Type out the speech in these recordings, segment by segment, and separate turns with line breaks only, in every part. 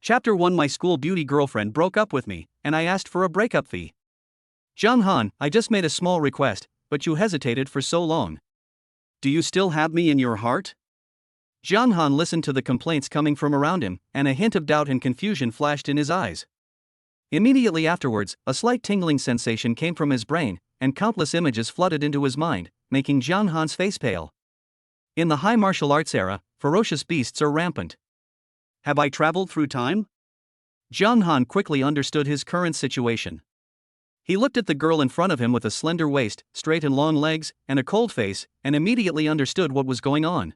Chapter 1. My school beauty girlfriend broke up with me, and I asked for a breakup fee. John Han, I just made a small request, but you hesitated for so long. Do you still have me in your heart? John Han listened to the complaints coming from around him, and a hint of doubt and confusion flashed in his eyes. Immediately afterwards, a slight tingling sensation came from his brain, and countless images flooded into his mind, making John Han's face pale. In the high martial arts era, ferocious beasts are rampant. Have I traveled through time? John Han quickly understood his current situation. He looked at the girl in front of him with a slender waist, straight and long legs, and a cold face, and immediately understood what was going on.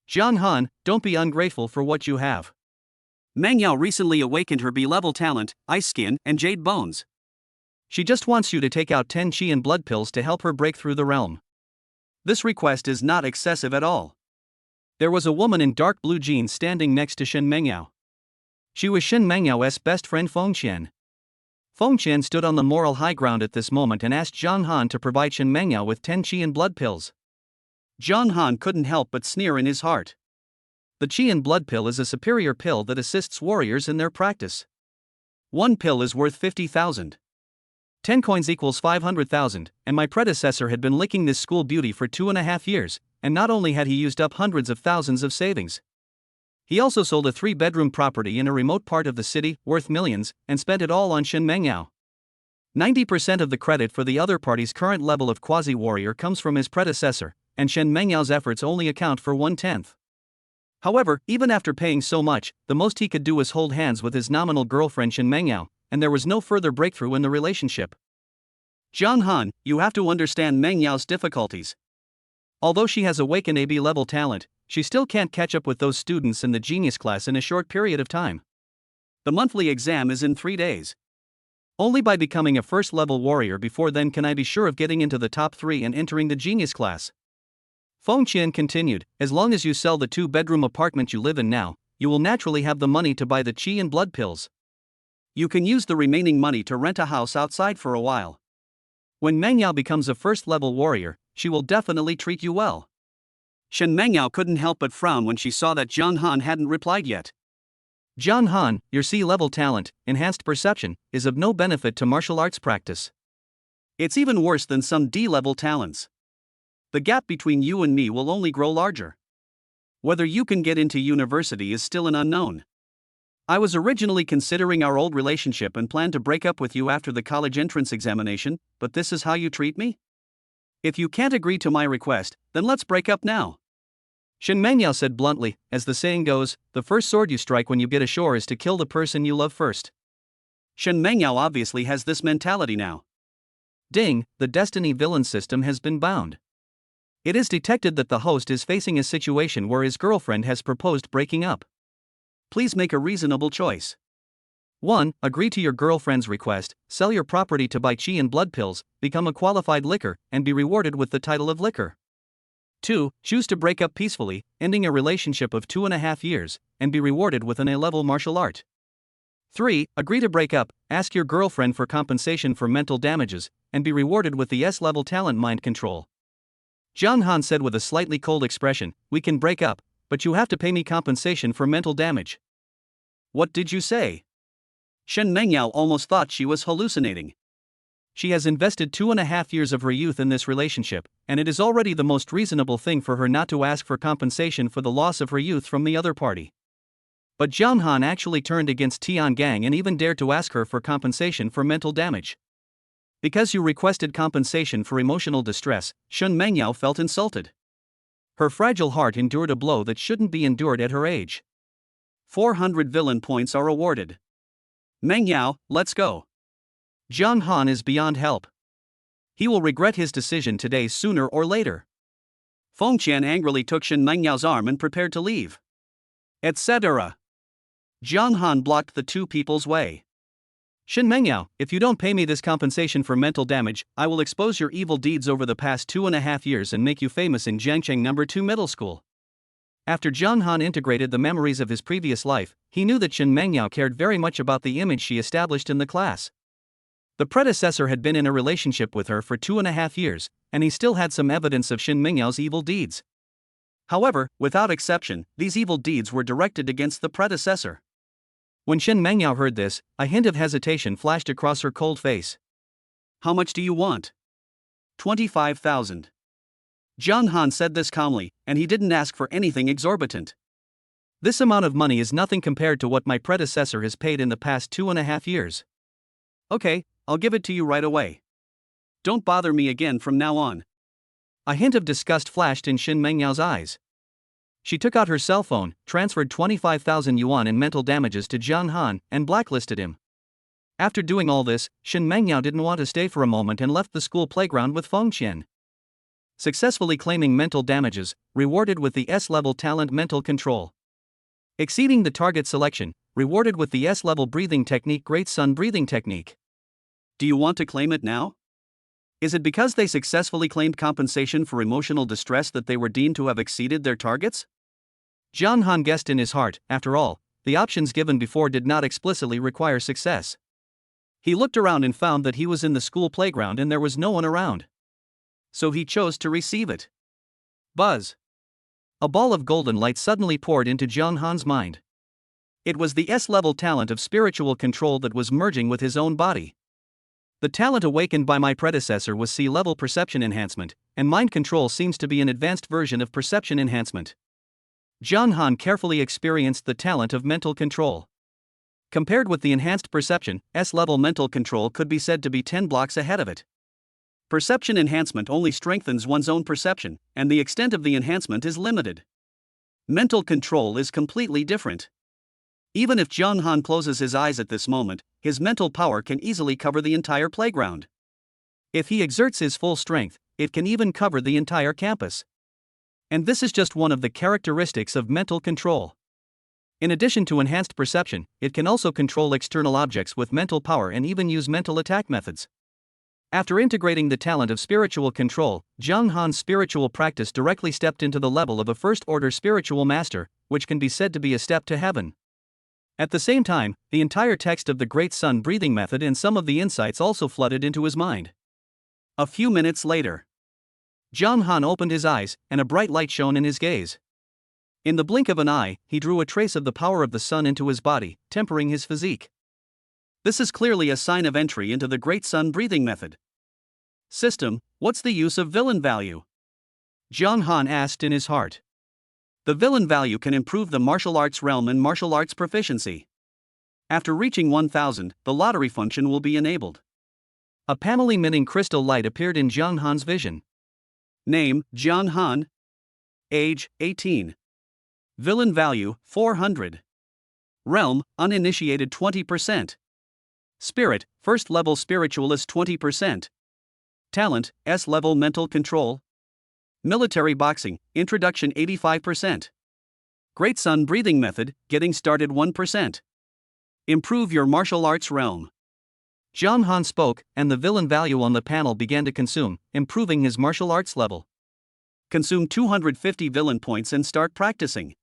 John Han, don't be ungrateful for what you have. Meng Yao recently awakened her B-level talent, Ice Skin, and Jade Bones. She just wants you to take out 10 Qi and blood pills to help her break through the realm. This request is not excessive at all. There was a woman in dark blue jeans standing next to Shen Mengyao. She was Shen Mengyao's best friend Feng Qian. Feng Qian stood on the moral high ground at this moment and asked John Han to provide Shen Mengyao with 10 Qi and blood pills. John Han couldn't help but sneer in his heart. The Qi and blood pill is a superior pill that assists warriors in their practice. One pill is worth 50,000. 10 coins equals 500,000, and my predecessor had been licking this school beauty for 2.5 years, and not only had he used up hundreds of thousands of savings, he also sold a 3-bedroom property in a remote part of the city, worth millions, and spent it all on Shen Mengyao. 90% of the credit for the other party's current level of quasi-warrior comes from his predecessor, and Shen Mengyao's efforts only account for 1/10. However, even after paying so much, the most he could do was hold hands with his nominal girlfriend Shen Mengyao, and there was no further breakthrough in the relationship. John Han, you have to understand Meng Yao's difficulties. Although she has awakened a B-level talent, she still can't catch up with those students in the genius class in a short period of time. The monthly exam is in 3 days. Only by becoming a first-level warrior before then can I be sure of getting into the top 3 and entering the genius class. Feng Qian continued, as long as you sell the 2-bedroom apartment you live in now, you will naturally have the money to buy the Qi and blood pills. You can use the remaining money to rent a house outside for a while. When Meng Yao becomes a first-level warrior, she will definitely treat you well. Shen Mengyao couldn't help but frown when she saw that John Han hadn't replied yet. John Han, your C-level talent, enhanced perception, is of no benefit to martial arts practice. It's even worse than some D-level talents. The gap between you and me will only grow larger. Whether you can get into university is still an unknown. I was originally considering our old relationship and planned to break up with you after the college entrance examination, but this is how you treat me? If you can't agree to my request, then let's break up now. Shen Mengyao said bluntly, as the saying goes, the first sword you strike when you get ashore is to kill the person you love first. Shen Mengyao obviously has this mentality now. Ding, the Destiny villain system has been bound. It is detected that the host is facing a situation where his girlfriend has proposed breaking up. Please make a reasonable choice. 1. Agree to your girlfriend's request, sell your property to buy Qi and blood pills, become a qualified licker, and be rewarded with the title of licker. 2. Choose to break up peacefully, ending a relationship of 2.5 years, and be rewarded with an A-level martial art. 3. Agree to break up, ask your girlfriend for compensation for mental damages, and be rewarded with the S-level talent mind control. John Han said with a slightly cold expression, we can break up, but you have to pay me compensation for mental damage. What did you say? Shen Mengyao almost thought she was hallucinating. She has invested 2.5 years of her youth in this relationship, and it is already the most reasonable thing for her not to ask for compensation for the loss of her youth from the other party. But John Han actually turned against Tian Gang and even dared to ask her for compensation for mental damage. Because you requested compensation for emotional distress, Shen Mengyao felt insulted. Her fragile heart endured a blow that shouldn't be endured at her age. 400 villain points are awarded. Meng Yao, let's go. John Han is beyond help. He will regret his decision today sooner or later. Feng Qian angrily took Shen Mengyao's arm and prepared to leave. Etc. John Han blocked the two people's way. Shen Mengyao, if you don't pay me this compensation for mental damage, I will expose your evil deeds over the past 2.5 years and make you famous in Jiangcheng No. 2 Middle School. After John Han integrated the memories of his previous life, he knew that Shen Mengyao cared very much about the image she established in the class. The predecessor had been in a relationship with her for 2.5 years, and he still had some evidence of Shen Mengyao's evil deeds. However, without exception, these evil deeds were directed against the predecessor. When Shen Mangyao heard this, a hint of hesitation flashed across her cold face. How much do you want? 25,000. Jiang Han said this calmly, and he didn't ask for anything exorbitant. This amount of money is nothing compared to what my predecessor has paid in the past 2.5 years. Okay, I'll give it to you right away. Don't bother me again from now on. A hint of disgust flashed in Shen Mengyao's eyes. She took out her cell phone, transferred 25,000 yuan in mental damages to Jiang Han, and blacklisted him. After doing all this, Shen Mengyao didn't want to stay for a moment and left the school playground with Feng Qian. Successfully claiming mental damages, rewarded with the S-level talent mental control. Exceeding the target selection, rewarded with the S-level breathing technique Great Sun breathing technique. Do you want to claim it now? Is it because they successfully claimed compensation for emotional distress that they were deemed to have exceeded their targets? Jiang Han guessed in his heart, after all, the options given before did not explicitly require success. He looked around and found that he was in the school playground and there was no one around. So he chose to receive it. Buzz. A ball of golden light suddenly poured into Jiang Han's mind. It was the S-level talent of spiritual control that was merging with his own body. The talent awakened by my predecessor was C-level perception enhancement, and mind control seems to be an advanced version of perception enhancement. Jiang Han carefully experienced the talent of mental control. Compared with the enhanced perception, S-level mental control could be said to be 10 blocks ahead of it. Perception enhancement only strengthens one's own perception, and the extent of the enhancement is limited. Mental control is completely different. Even if Jiang Han closes his eyes at this moment, his mental power can easily cover the entire playground. If he exerts his full strength, it can even cover the entire campus. And this is just one of the characteristics of mental control. In addition to enhanced perception, it can also control external objects with mental power and even use mental attack methods. After integrating the talent of spiritual control, Jiang Han's spiritual practice directly stepped into the level of a first-order spiritual master, which can be said to be a step to heaven. At the same time, the entire text of the Great Sun breathing method and some of the insights also flooded into his mind. A few minutes later, Jiang Han opened his eyes, and a bright light shone in his gaze. In the blink of an eye, he drew a trace of the power of the sun into his body, tempering his physique. This is clearly a sign of entry into the Great Sun breathing method. System, what's the use of villain value? Jiang Han asked in his heart. The villain value can improve the martial arts realm and martial arts proficiency. After reaching 1000, the lottery function will be enabled. A panel emitting crystal light appeared in Jiang Han's vision. Name, Jiang Han. Age, 18. Villain value, 400. Realm, uninitiated 20%. Spirit, first level spiritualist 20%. Talent, S-level mental control. Military boxing, introduction 85%. Great Sun breathing method, getting started 1%. Improve your martial arts realm. Jiang Han spoke, and the villain value on the panel began to consume, improving his martial arts level. Consume 250 villain points and start practicing.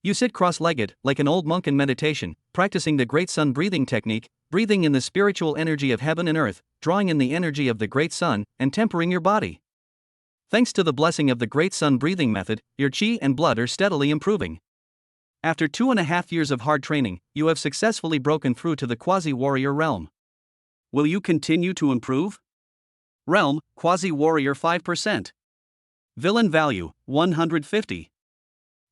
You sit cross-legged, like an old monk in meditation, practicing the Great Sun breathing technique, breathing in the spiritual energy of heaven and earth, drawing in the energy of the Great Sun, and tempering your body. Thanks to the blessing of the Great Sun breathing method, your qi and blood are steadily improving. After 2.5 years of hard training, you have successfully broken through to the quasi-warrior realm. Will you continue to improve? Realm, quasi-warrior 5%. Villain value, 150.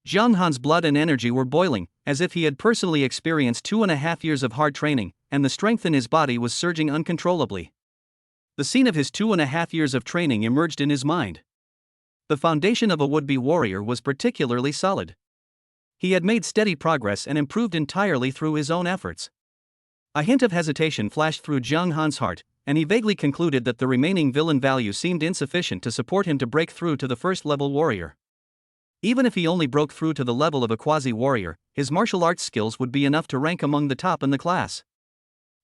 Jiang Han's blood and energy were boiling, as if he had personally experienced 2.5 years of hard training, and the strength in his body was surging uncontrollably. The scene of his 2.5 years of training emerged in his mind. The foundation of a would-be warrior was particularly solid. He had made steady progress and improved entirely through his own efforts. A hint of hesitation flashed through Jiang Han's heart, and he vaguely concluded that the remaining villain value seemed insufficient to support him to break through to the first-level warrior. Even if he only broke through to the level of a quasi-warrior, his martial arts skills would be enough to rank among the top in the class.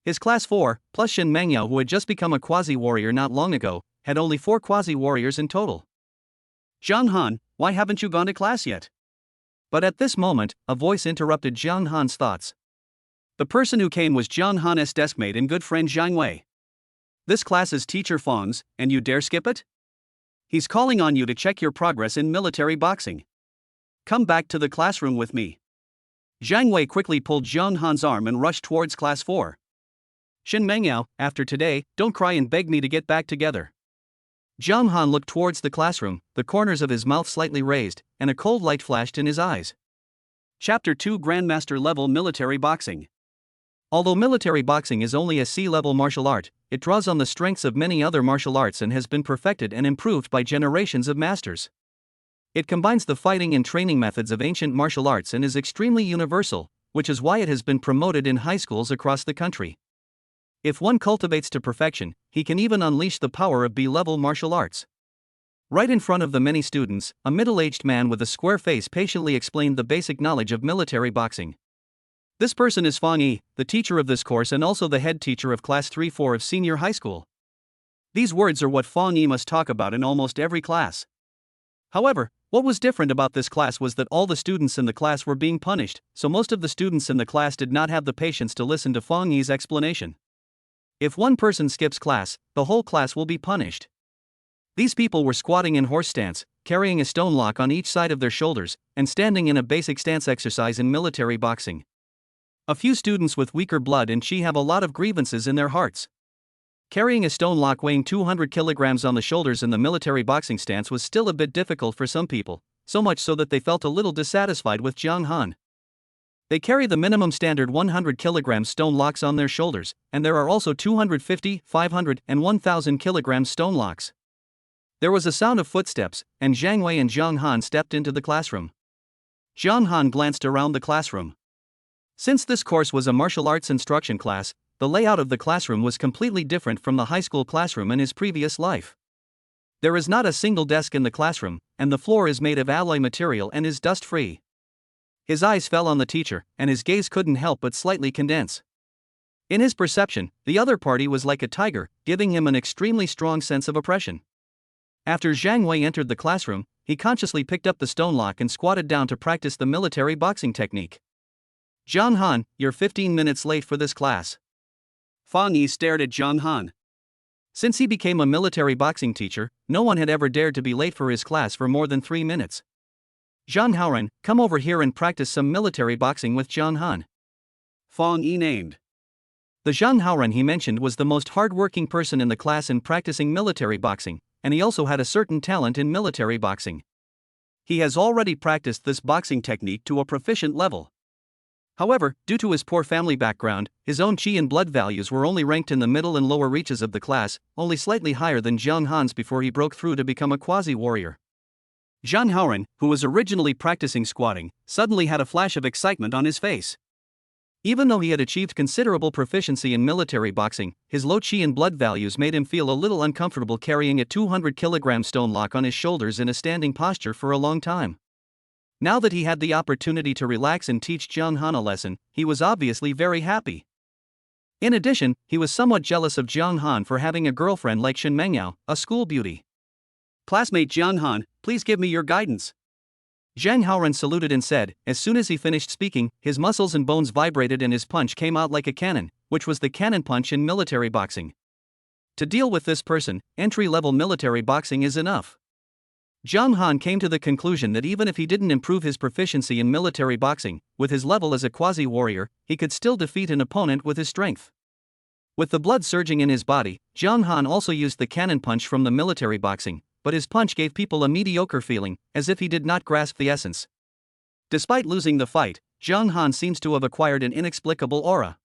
His class 4, plus Shen Mengyao, who had just become a quasi-warrior not long ago, had only 4 quasi-warriors in total. Jiang Han, why haven't you gone to class yet? But at this moment, a voice interrupted Jiang Han's thoughts. The person who came was Jiang Han's deskmate and good friend Zhang Wei. This class is Teacher Feng's, and you dare skip it? He's calling on you to check your progress in military boxing. Come back to the classroom with me. Zhang Wei quickly pulled Jiang Han's arm and rushed towards class 4. Shen Mengyao, after today, don't cry and beg me to get back together. Jiang Han looked towards the classroom, the corners of his mouth slightly raised, and a cold light flashed in his eyes. Chapter 2 Grandmaster Level Military Boxing. Although military boxing is only a C-level martial art, it draws on the strengths of many other martial arts and has been perfected and improved by generations of masters. It combines the fighting and training methods of ancient martial arts and is extremely universal, which is why it has been promoted in high schools across the country. If one cultivates to perfection, he can even unleash the power of B-level martial arts. Right in front of the many students, a middle-aged man with a square face patiently explained the basic knowledge of military boxing. This person is Fang Yi, the teacher of this course and also the head teacher of class 3-4 of senior high school. These words are what Fang Yi must talk about in almost every class. However, what was different about this class was that all the students in the class were being punished, so most of the students in the class did not have the patience to listen to Fang Yi's explanation. If one person skips class, the whole class will be punished. These people were squatting in horse stance, carrying a stone lock on each side of their shoulders, and standing in a basic stance exercise in military boxing. A few students with weaker blood and chi have a lot of grievances in their hearts. Carrying a stone lock weighing 200 kilograms on the shoulders in the military boxing stance was still a bit difficult for some people, so much so that they felt a little dissatisfied with Jiang Han. They carry the minimum standard 100 kilogram stone locks on their shoulders, and there are also 250, 500, and 1000 kilogram stone locks. There was a sound of footsteps, and Zhang Wei and Jiang Han stepped into the classroom. Jiang Han glanced around the classroom. Since this course was a martial arts instruction class, the layout of the classroom was completely different from the high school classroom in his previous life. There is not a single desk in the classroom, and the floor is made of alloy material and is dust-free. His eyes fell on the teacher, and his gaze couldn't help but slightly condense. In his perception, the other party was like a tiger, giving him an extremely strong sense of oppression. After Zhang Wei entered the classroom, he consciously picked up the stone lock and squatted down to practice the military boxing technique. Jiang Han, you're 15 minutes late for this class. Fang Yi stared at Jiang Han. Since he became a military boxing teacher, no one had ever dared to be late for his class for more than 3 minutes. Zhang Haoren, come over here and practice some military boxing with Jiang Han. Fang Yi named. The Zhang Haoren he mentioned was the most hard-working person in the class in practicing military boxing, and he also had a certain talent in military boxing. He has already practiced this boxing technique to a proficient level. However, due to his poor family background, his own chi and blood values were only ranked in the middle and lower reaches of the class, only slightly higher than Jiang Han's before he broke through to become a quasi-warrior. Zhang Haoren, who was originally practicing squatting, suddenly had a flash of excitement on his face. Even though he had achieved considerable proficiency in military boxing, his low chi and blood values made him feel a little uncomfortable carrying a 200 kilogram stone lock on his shoulders in a standing posture for a long time. Now that he had the opportunity to relax and teach Jiang Han a lesson, he was obviously very happy. In addition, he was somewhat jealous of Jiang Han for having a girlfriend like Shen Mengyao, a school beauty. Classmate Jiang Han, please give me your guidance. Zhang Haoren saluted and said, as soon as he finished speaking, his muscles and bones vibrated and his punch came out like a cannon, which was the cannon punch in military boxing. To deal with this person, entry-level military boxing is enough. Jiang Han came to the conclusion that even if he didn't improve his proficiency in military boxing, with his level as a quasi-warrior, he could still defeat an opponent with his strength. With the blood surging in his body, Jiang Han also used the cannon punch from the military boxing, but his punch gave people a mediocre feeling, as if he did not grasp the essence. Despite losing the fight, Jiang Han seems to have acquired an inexplicable aura.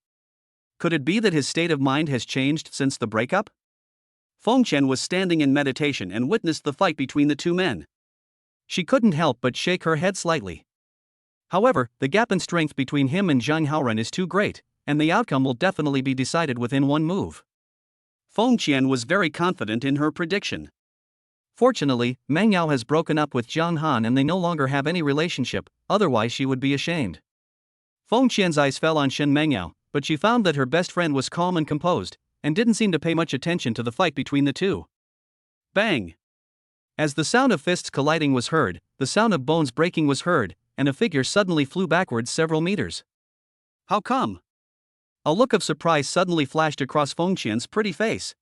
Could it be that his state of mind has changed since the breakup? Feng Chen was standing in meditation and witnessed the fight between the two men. She couldn't help but shake her head slightly. However, the gap in strength between him and Zhang Haoren is too great, and the outcome will definitely be decided within one move. Feng Chen was very confident in her prediction. Fortunately, Meng Yao has broken up with Jiang Han and they no longer have any relationship, otherwise she would be ashamed. Feng Qian's eyes fell on Shen Mengyao, but she found that her best friend was calm and composed, and didn't seem to pay much attention to the fight between the two. Bang! As the sound of fists colliding was heard, the sound of bones breaking was heard, and a figure suddenly flew backwards several meters. How come? A look of surprise suddenly flashed across Feng Qian's pretty face.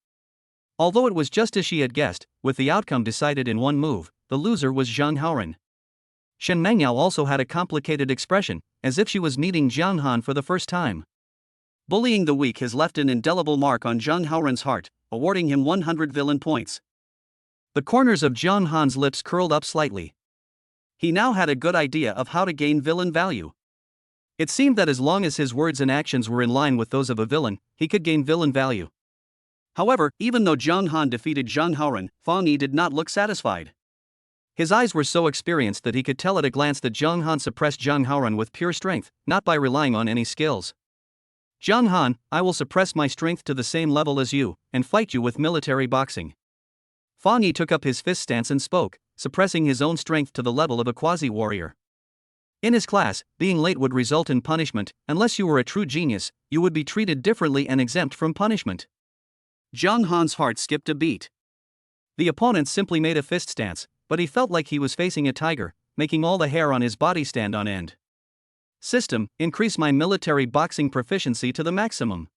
Although it was just as she had guessed, with the outcome decided in one move, the loser was Zhang Haoren. Shen Mengyao also had a complicated expression, as if she was meeting Jiang Han for the first time. Bullying the weak has left an indelible mark on Zhang Haoren's heart, awarding him 100 villain points. The corners of Jiang Han's lips curled up slightly. He now had a good idea of how to gain villain value. It seemed that as long as his words and actions were in line with those of a villain, he could gain villain value. However, even though Jiang Han defeated Zhang Haoren, Fang Yi did not look satisfied. His eyes were so experienced that he could tell at a glance that Jiang Han suppressed Zhang Haoren with pure strength, not by relying on any skills. Jiang Han, I will suppress my strength to the same level as you, and fight you with military boxing. Fang Yi took up his fist stance and spoke, suppressing his own strength to the level of a quasi-warrior. In his class, being late would result in punishment. Unless you were a true genius, you would be treated differently and exempt from punishment. Jiang Han's heart skipped a beat. The opponent simply made a fist stance, but he felt like he was facing a tiger, making all the hair on his body stand on end. System, increase my military boxing proficiency to the maximum.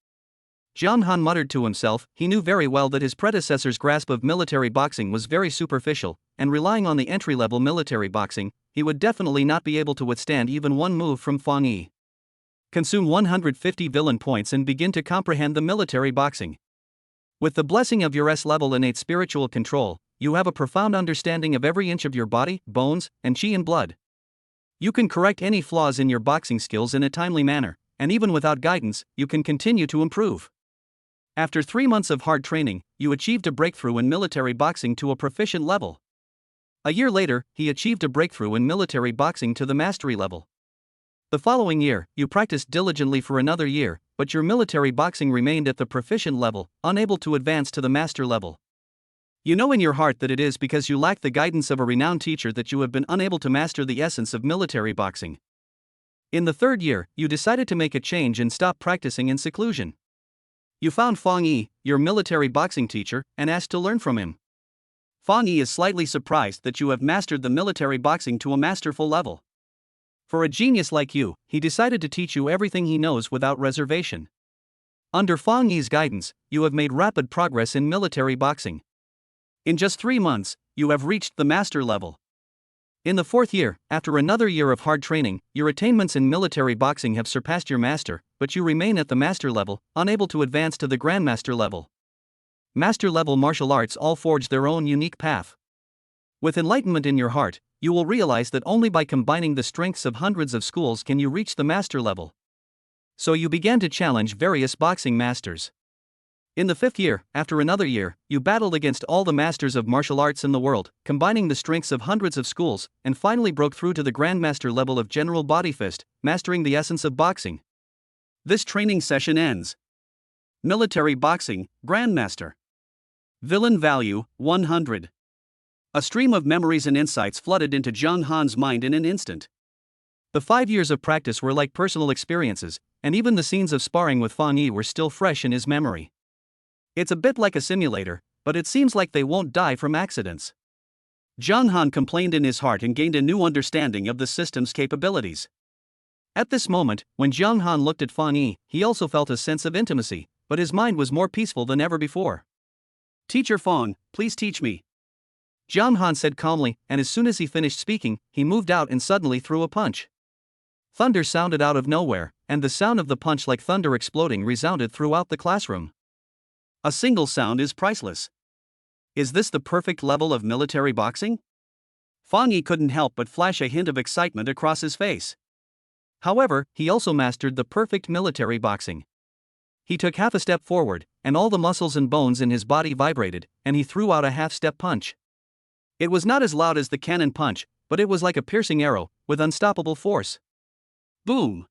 Jiang Han muttered to himself. He knew very well that his predecessor's grasp of military boxing was very superficial, and relying on the entry-level military boxing, he would definitely not be able to withstand even one move from Fang Yi. Consume 150 villain points and begin to comprehend the military boxing. With the blessing of your S-level innate spiritual control, you have a profound understanding of every inch of your body, bones, and chi and blood. You can correct any flaws in your boxing skills in a timely manner, and even without guidance, you can continue to improve. After 3 months of hard training, you achieved a breakthrough in military boxing to a proficient level. A year later, he achieved a breakthrough in military boxing to the mastery level. The following year, you practiced diligently for another year, but your military boxing remained at the proficient level, unable to advance to the master level. You know in your heart that it is because you lack the guidance of a renowned teacher that you have been unable to master the essence of military boxing. In the 3rd year, you decided to make a change and stop practicing in seclusion. You found Fang Yi, your military boxing teacher, and asked to learn from him. Fang Yi is slightly surprised that you have mastered the military boxing to a masterful level. For a genius like you, he decided to teach you everything he knows without reservation. Under Fang Yi's guidance, you have made rapid progress in military boxing. In just 3 months, you have reached the master level. In the 4th year, after another year of hard training, your attainments in military boxing have surpassed your master, but you remain at the master level, unable to advance to the grandmaster level. Master level martial arts all forge their own unique path. With enlightenment in your heart, you will realize that only by combining the strengths of hundreds of schools can you reach the master level. So you began to challenge various boxing masters. In the 5th year, after another year, you battled against all the masters of martial arts in the world, combining the strengths of hundreds of schools, and finally broke through to the grandmaster level of general body fist, mastering the essence of boxing. This training session ends. Military boxing, grandmaster. Villain value, 100. A stream of memories and insights flooded into Jiang Han's mind in an instant. The 5 years of practice were like personal experiences, and even the scenes of sparring with Fang Yi were still fresh in his memory. It's a bit like a simulator, but it seems like they won't die from accidents. Jiang Han complained in his heart and gained a new understanding of the system's capabilities. At this moment, when Jiang Han looked at Fang Yi, he also felt a sense of intimacy, but his mind was more peaceful than ever before. Teacher Fang, please teach me. Jiang Han said calmly, and as soon as he finished speaking, he moved out and suddenly threw a punch. Thunder sounded out of nowhere, and the sound of the punch like thunder exploding resounded throughout the classroom. A single sound is priceless. Is this the perfect level of military boxing? Fang Yi couldn't help but flash a hint of excitement across his face. However, he also mastered the perfect military boxing. He took half a step forward, and all the muscles and bones in his body vibrated, and he threw out a half-step punch. It was not as loud as the cannon punch, but it was like a piercing arrow, with unstoppable force. Boom!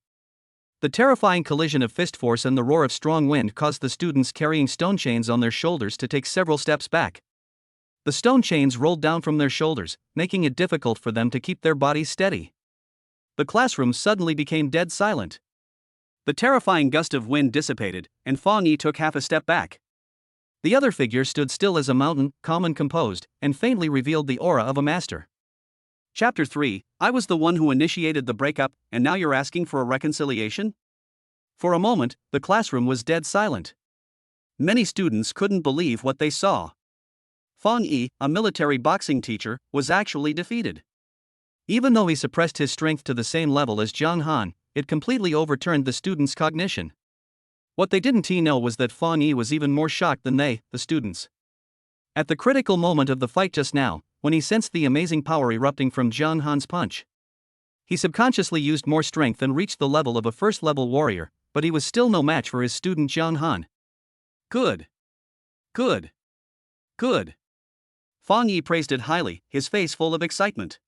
The terrifying collision of fist force and the roar of strong wind caused the students carrying stone chains on their shoulders to take several steps back. The stone chains rolled down from their shoulders, making it difficult for them to keep their bodies steady. The classroom suddenly became dead silent. The terrifying gust of wind dissipated, and Fang Yi took half a step back. The other figure stood still as a mountain, calm and composed, and faintly revealed the aura of a master. Chapter 3, I was the one who initiated the breakup, and now you're asking for a reconciliation? For a moment, the classroom was dead silent. Many students couldn't believe what they saw. Fang Yi, a military boxing teacher, was actually defeated. Even though he suppressed his strength to the same level as Zhang Han, it completely overturned the students' cognition. What they didn't know was that Fang Yi was even more shocked than they, the students. At the critical moment of the fight just now, when he sensed the amazing power erupting from Zhang Han's punch, he subconsciously used more strength and reached the level of a first-level warrior, but he was still no match for his student Zhang Han. Good. Good. Good. Fang Yi praised it highly, his face full of excitement.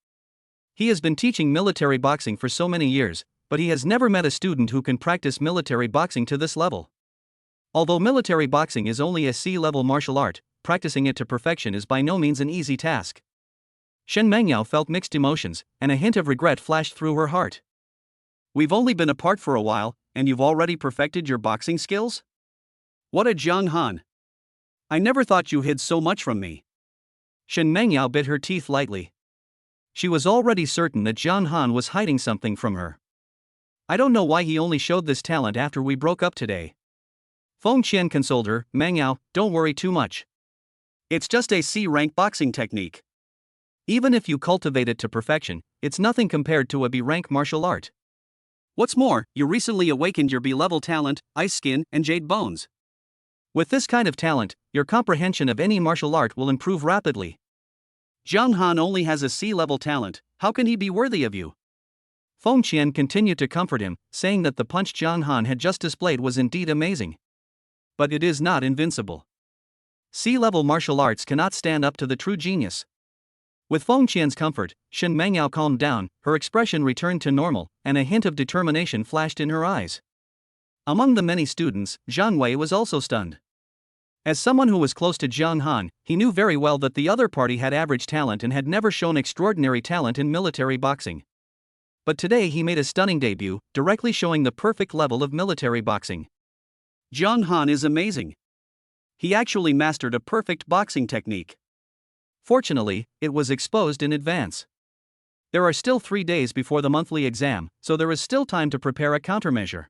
He has been teaching military boxing for so many years, but he has never met a student who can practice military boxing to this level. Although military boxing is only a C-level martial art, practicing it to perfection is by no means an easy task. Shen Mengyao felt mixed emotions, and a hint of regret flashed through her heart. We've only been apart for a while, and you've already perfected your boxing skills? What a Zhang Han! I never thought you hid so much from me. Shen Mengyao bit her teeth lightly. She was already certain that Zhang Han was hiding something from her. I don't know why he only showed this talent after we broke up today. Feng Qian consoled her. Mengyao, don't worry too much. It's just a C-rank boxing technique. Even if you cultivate it to perfection, it's nothing compared to a B-rank martial art. What's more, you recently awakened your B-level talent, Ice Skin and Jade Bones. With this kind of talent, your comprehension of any martial art will improve rapidly. Zhang Han only has a C-level talent, how can he be worthy of you? Feng Qian continued to comfort him, saying that the punch Zhang Han had just displayed was indeed amazing. But it is not invincible. C-level martial arts cannot stand up to the true genius. With Feng Qian's comfort, Shen Mengyao calmed down, her expression returned to normal, and a hint of determination flashed in her eyes. Among the many students, Zhang Wei was also stunned. As someone who was close to Zhang Han, he knew very well that the other party had average talent and had never shown extraordinary talent in military boxing. But today he made a stunning debut, directly showing the perfect level of military boxing. Zhang Han is amazing. He actually mastered a perfect boxing technique. Fortunately, it was exposed in advance. There are still 3 days before the monthly exam, so there is still time to prepare a countermeasure.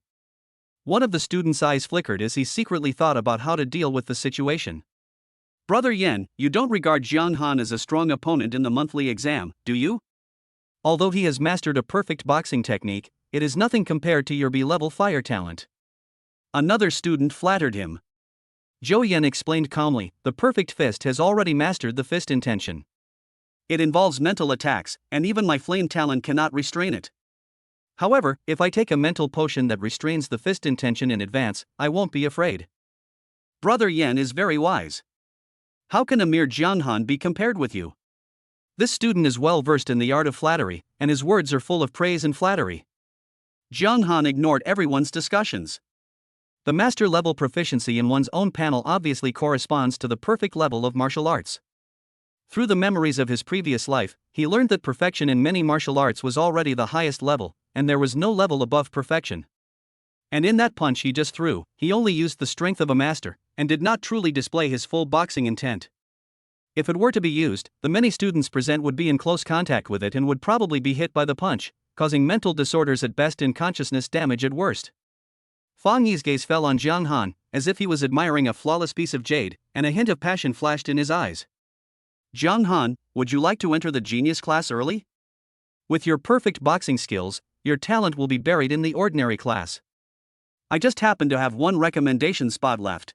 One of the students' eyes flickered as he secretly thought about how to deal with the situation. Brother Yan, you don't regard Zhang Han as a strong opponent in the monthly exam, do you? Although he has mastered a perfect boxing technique, it is nothing compared to your B-level fire talent. Another student flattered him. Zhou Yan explained calmly, the perfect fist has already mastered the fist intention. It involves mental attacks, and even my flame talent cannot restrain it. However, if I take a mental potion that restrains the fist intention in advance, I won't be afraid. Brother Yan is very wise. How can a mere Zhang Han be compared with you? This student is well versed in the art of flattery, and his words are full of praise and flattery. Zhang Han ignored everyone's discussions. The master level proficiency in one's own panel obviously corresponds to the perfect level of martial arts. Through the memories of his previous life, he learned that perfection in many martial arts was already the highest level, and there was no level above perfection. And in that punch he just threw, he only used the strength of a master, and did not truly display his full boxing intent. If it were to be used, the many students present would be in close contact with it and would probably be hit by the punch, causing mental disorders at best and consciousness damage at worst. Fang Yi's gaze fell on Zhang Han, as if he was admiring a flawless piece of jade, and a hint of passion flashed in his eyes. Zhang Han, would you like to enter the genius class early? With your perfect boxing skills, your talent will be buried in the ordinary class. I just happen to have one recommendation spot left.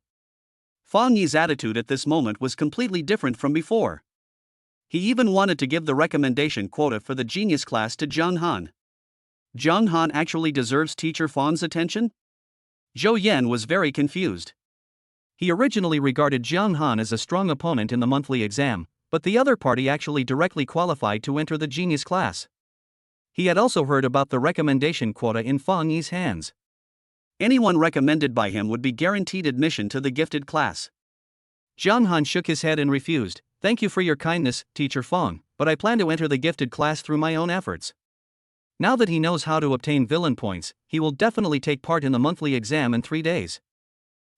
Fang Yi's attitude at this moment was completely different from before. He even wanted to give the recommendation quota for the genius class to Zhang Han. Zhang Han actually deserves teacher Fang's attention? Zhou Yan was very confused. He originally regarded Zhang Han as a strong opponent in the monthly exam, but the other party actually directly qualified to enter the genius class. He had also heard about the recommendation quota in Fang Yi's hands. Anyone recommended by him would be guaranteed admission to the gifted class. Zhang Han shook his head and refused. Thank you for your kindness, Teacher Fang, but I plan to enter the gifted class through my own efforts. Now that he knows how to obtain villain points, he will definitely take part in the monthly exam in 3 days.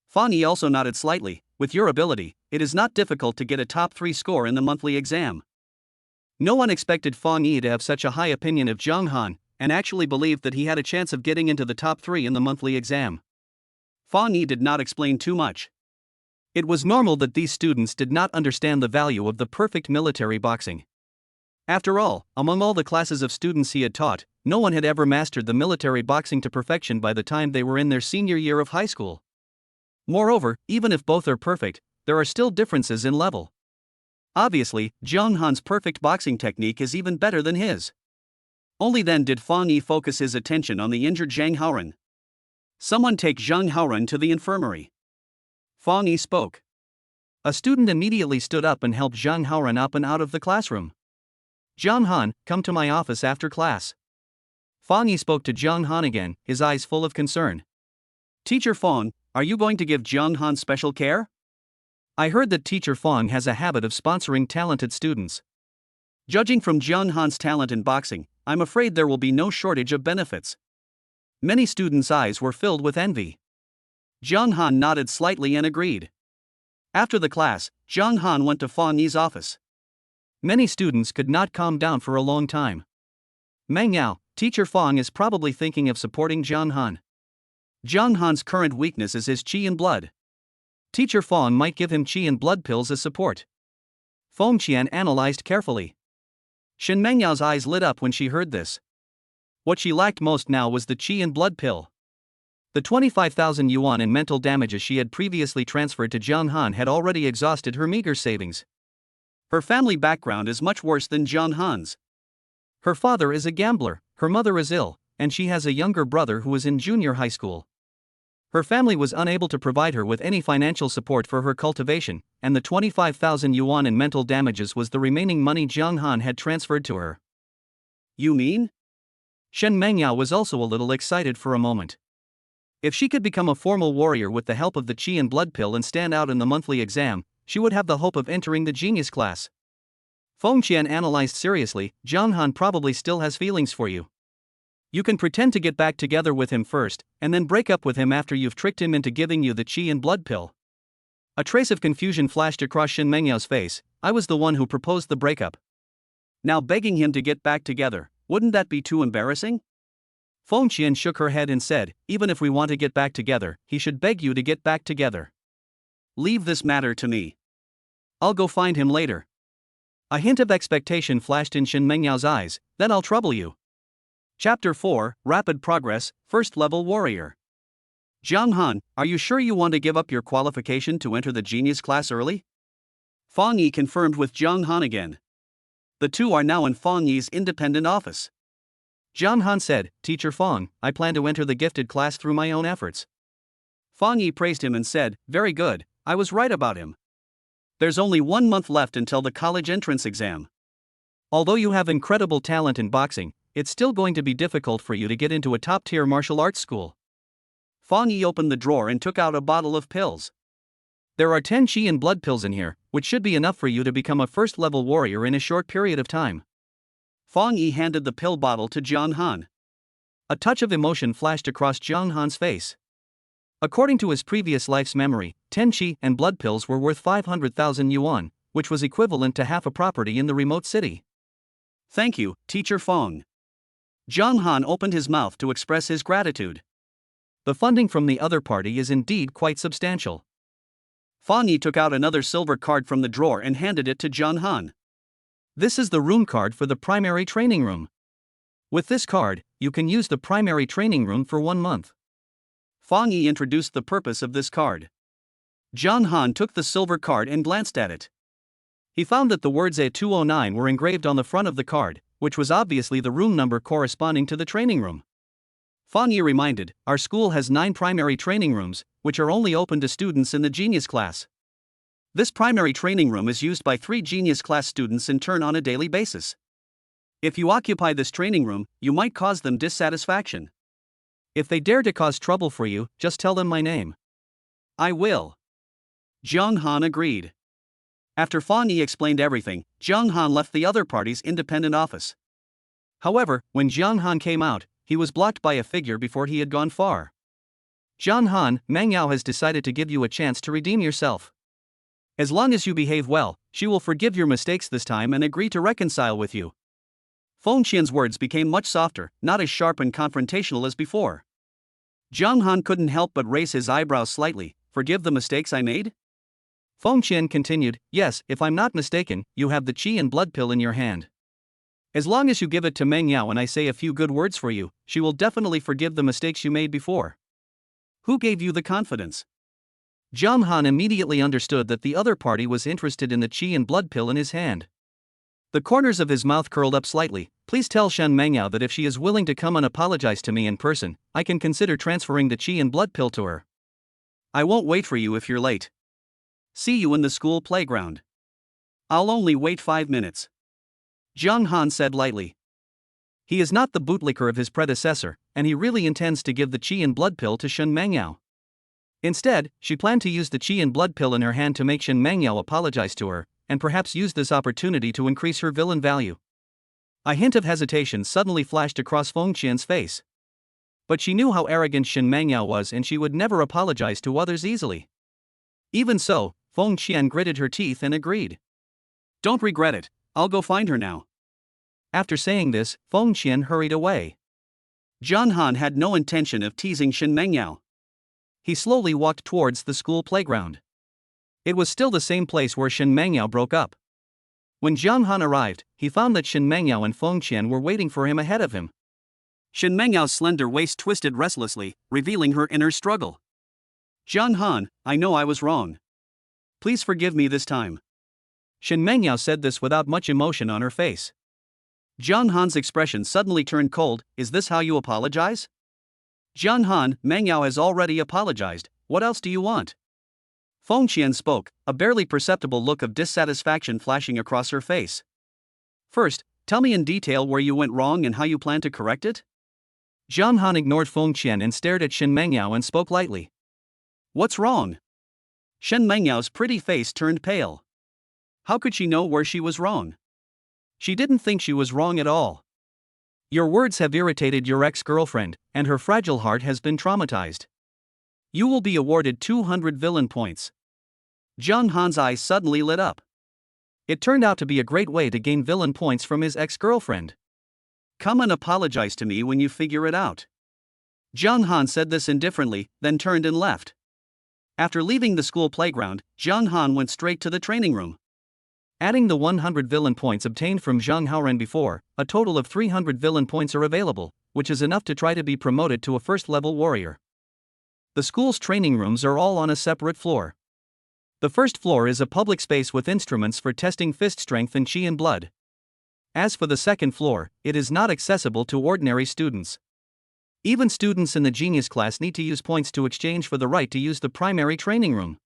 Fang Yi also nodded slightly. With your ability, it is not difficult to get a top 3 score in the monthly exam. No one expected Fang Yi to have such a high opinion of Zhang Han, and actually believed that he had a chance of getting into the top 3 in the monthly exam. Fang Yi did not explain too much. It was normal that these students did not understand the value of the perfect military boxing. After all, among all the classes of students he had taught, no one had ever mastered the military boxing to perfection by the time they were in their senior year of high school. Moreover, even if both are perfect, there are still differences in level. Obviously, Zhang Han's perfect boxing technique is even better than his. Only then did Fang Yi focus his attention on the injured Zhang Haoren. Someone take Zhang Haoren to the infirmary. Fang Yi spoke. A student immediately stood up and helped Zhang Haoren up and out of the classroom. Zhang Han, come to my office after class. Fang Yi spoke to Zhang Han again, his eyes full of concern. Teacher Fang, are you going to give Zhang Han special care? I heard that Teacher Fang has a habit of sponsoring talented students. Judging from Zhang Han's talent in boxing, I'm afraid there will be no shortage of benefits. Many students' eyes were filled with envy. Zhang Han nodded slightly and agreed. After the class, Zhang Han went to Fang Yi's office. Many students could not calm down for a long time. Meng Yao, Teacher Fang is probably thinking of supporting Zhang Han. Zhang Han's current weakness is his qi and blood. Teacher Fang might give him qi and blood pills as support. Feng Qian analyzed carefully. Shen Mengyao's eyes lit up when she heard this. What she lacked most now was the qi and blood pill. The 25,000 yuan in mental damages she had previously transferred to Zhang Han had already exhausted her meager savings. Her family background is much worse than Zhang Han's. Her father is a gambler, her mother is ill, and she has a younger brother who is in junior high school. Her family was unable to provide her with any financial support for her cultivation, and the 25,000 yuan in mental damages was the remaining money Zhang Han had transferred to her. You mean? Shen Mengyao was also a little excited for a moment. If she could become a formal warrior with the help of the qi and blood pill and stand out in the monthly exam, she would have the hope of entering the genius class. Feng Qian analyzed seriously, Zhang Han probably still has feelings for you. You can pretend to get back together with him first, and then break up with him after you've tricked him into giving you the qi and blood pill. A trace of confusion flashed across Shen Mengyao's face. I was the one who proposed the breakup. Now begging him to get back together, wouldn't that be too embarrassing? Feng Qian shook her head and said, even if we want to get back together, he should beg you to get back together. Leave this matter to me. I'll go find him later. A hint of expectation flashed in Shen Mengyao's eyes. Then I'll trouble you. Chapter 4, Rapid Progress, First Level Warrior. Zhang Han, are you sure you want to give up your qualification to enter the genius class early? Fang Yi confirmed with Zhang Han again. The two are now in Fang Yi's independent office. Zhang Han said, Teacher Fang, I plan to enter the gifted class through my own efforts. Fang Yi praised him and said, very good, I was right about him. There's only 1 month left until the college entrance exam. Although you have incredible talent in boxing, it's still going to be difficult for you to get into a top-tier martial arts school. Fang Yi opened the drawer and took out a bottle of pills. There are 10 qi and blood pills in here, which should be enough for you to become a first-level warrior in a short period of time. Fang Yi handed the pill bottle to Zhang Han. A touch of emotion flashed across Zhang Han's face. According to his previous life's memory, 10 qi and blood pills were worth 500,000 yuan, which was equivalent to half a property in the remote city. Thank you, Teacher Fang. Zhang Han opened his mouth to express his gratitude. The funding from the other party is indeed quite substantial. Fang Yi took out another silver card from the drawer and handed it to Zhang Han. This is the room card for the primary training room. With this card, you can use the primary training room for 1 month. Fang Yi introduced the purpose of this card. Zhang Han took the silver card and glanced at it. He found that the words A209 were engraved on the front of the card, which was obviously the room number corresponding to the training room. Fang Yi reminded, our school has 9 primary training rooms, which are only open to students in the genius class. This primary training room is used by 3 genius class students in turn on a daily basis. If you occupy this training room, you might cause them dissatisfaction. If they dare to cause trouble for you, just tell them my name. I will. Zhang Han agreed. After Fang Yi explained everything, Zhang Han left the other party's independent office. However, when Zhang Han came out, he was blocked by a figure before he had gone far. Zhang Han, Meng Yao has decided to give you a chance to redeem yourself. As long as you behave well, she will forgive your mistakes this time and agree to reconcile with you. Feng Qian's words became much softer, not as sharp and confrontational as before. Zhang Han couldn't help but raise his eyebrows slightly. Forgive the mistakes I made? Feng Qian continued, yes, if I'm not mistaken, you have the qi and blood pill in your hand. As long as you give it to Meng Yao and I say a few good words for you, she will definitely forgive the mistakes you made before. Who gave you the confidence? Jiang Han immediately understood that the other party was interested in the qi and blood pill in his hand. The corners of his mouth curled up slightly. Please tell Shen Mengyao that if she is willing to come and apologize to me in person, I can consider transferring the qi and blood pill to her. I won't wait for you if you're late. See you in the school playground. I'll only wait 5 minutes. Jiang Han said lightly. He is not the bootlicker of his predecessor, and he really intends to give the qi and blood pill to Shen Mengyao. Instead, she planned to use the qi and blood pill in her hand to make Shen Mengyao apologize to her, and perhaps use this opportunity to increase her villain value. A hint of hesitation suddenly flashed across Feng Qian's face. But she knew how arrogant Shen Mengyao was and she would never apologize to others easily. Even so, Feng Qian gritted her teeth and agreed. Don't regret it, I'll go find her now. After saying this, Feng Qian hurried away. Jiang Han had no intention of teasing Shen Mengyao. He slowly walked towards the school playground. It was still the same place where Shen Mengyao broke up. When Jiang Han arrived, he found that Shen Mengyao and Feng Qian were waiting for him ahead of him. Shen Mengyao's slender waist twisted restlessly, revealing her inner struggle. Jiang Han, I know I was wrong. Please forgive me this time. Shen Mengyao said this without much emotion on her face. Jiang Han's expression suddenly turned cold. Is this how you apologize? Jiang Han, Mengyao has already apologized, what else do you want? Feng Qian spoke, a barely perceptible look of dissatisfaction flashing across her face. First, tell me in detail where you went wrong and how you plan to correct it? Jiang Han ignored Feng Qian and stared at Shen Mengyao and spoke lightly. What's wrong? Shen Mengyao's pretty face turned pale. How could she know where she was wrong? She didn't think she was wrong at all. Your words have irritated your ex-girlfriend, and her fragile heart has been traumatized. You will be awarded 200 villain points. Jiang Han's eyes suddenly lit up. It turned out to be a great way to gain villain points from his ex-girlfriend. Come and apologize to me when you figure it out. Jiang Han said this indifferently, then turned and left. After leaving the school playground, Jiang Han went straight to the training room. Adding the 100 villain points obtained from Zhang Haoren before, a total of 300 villain points are available, which is enough to try to be promoted to a first-level warrior. The school's training rooms are all on a separate floor. The first floor is a public space with instruments for testing fist strength and qi and blood. As for the second floor, it is not accessible to ordinary students. Even students in the genius class need to use points to exchange for the right to use the primary training room.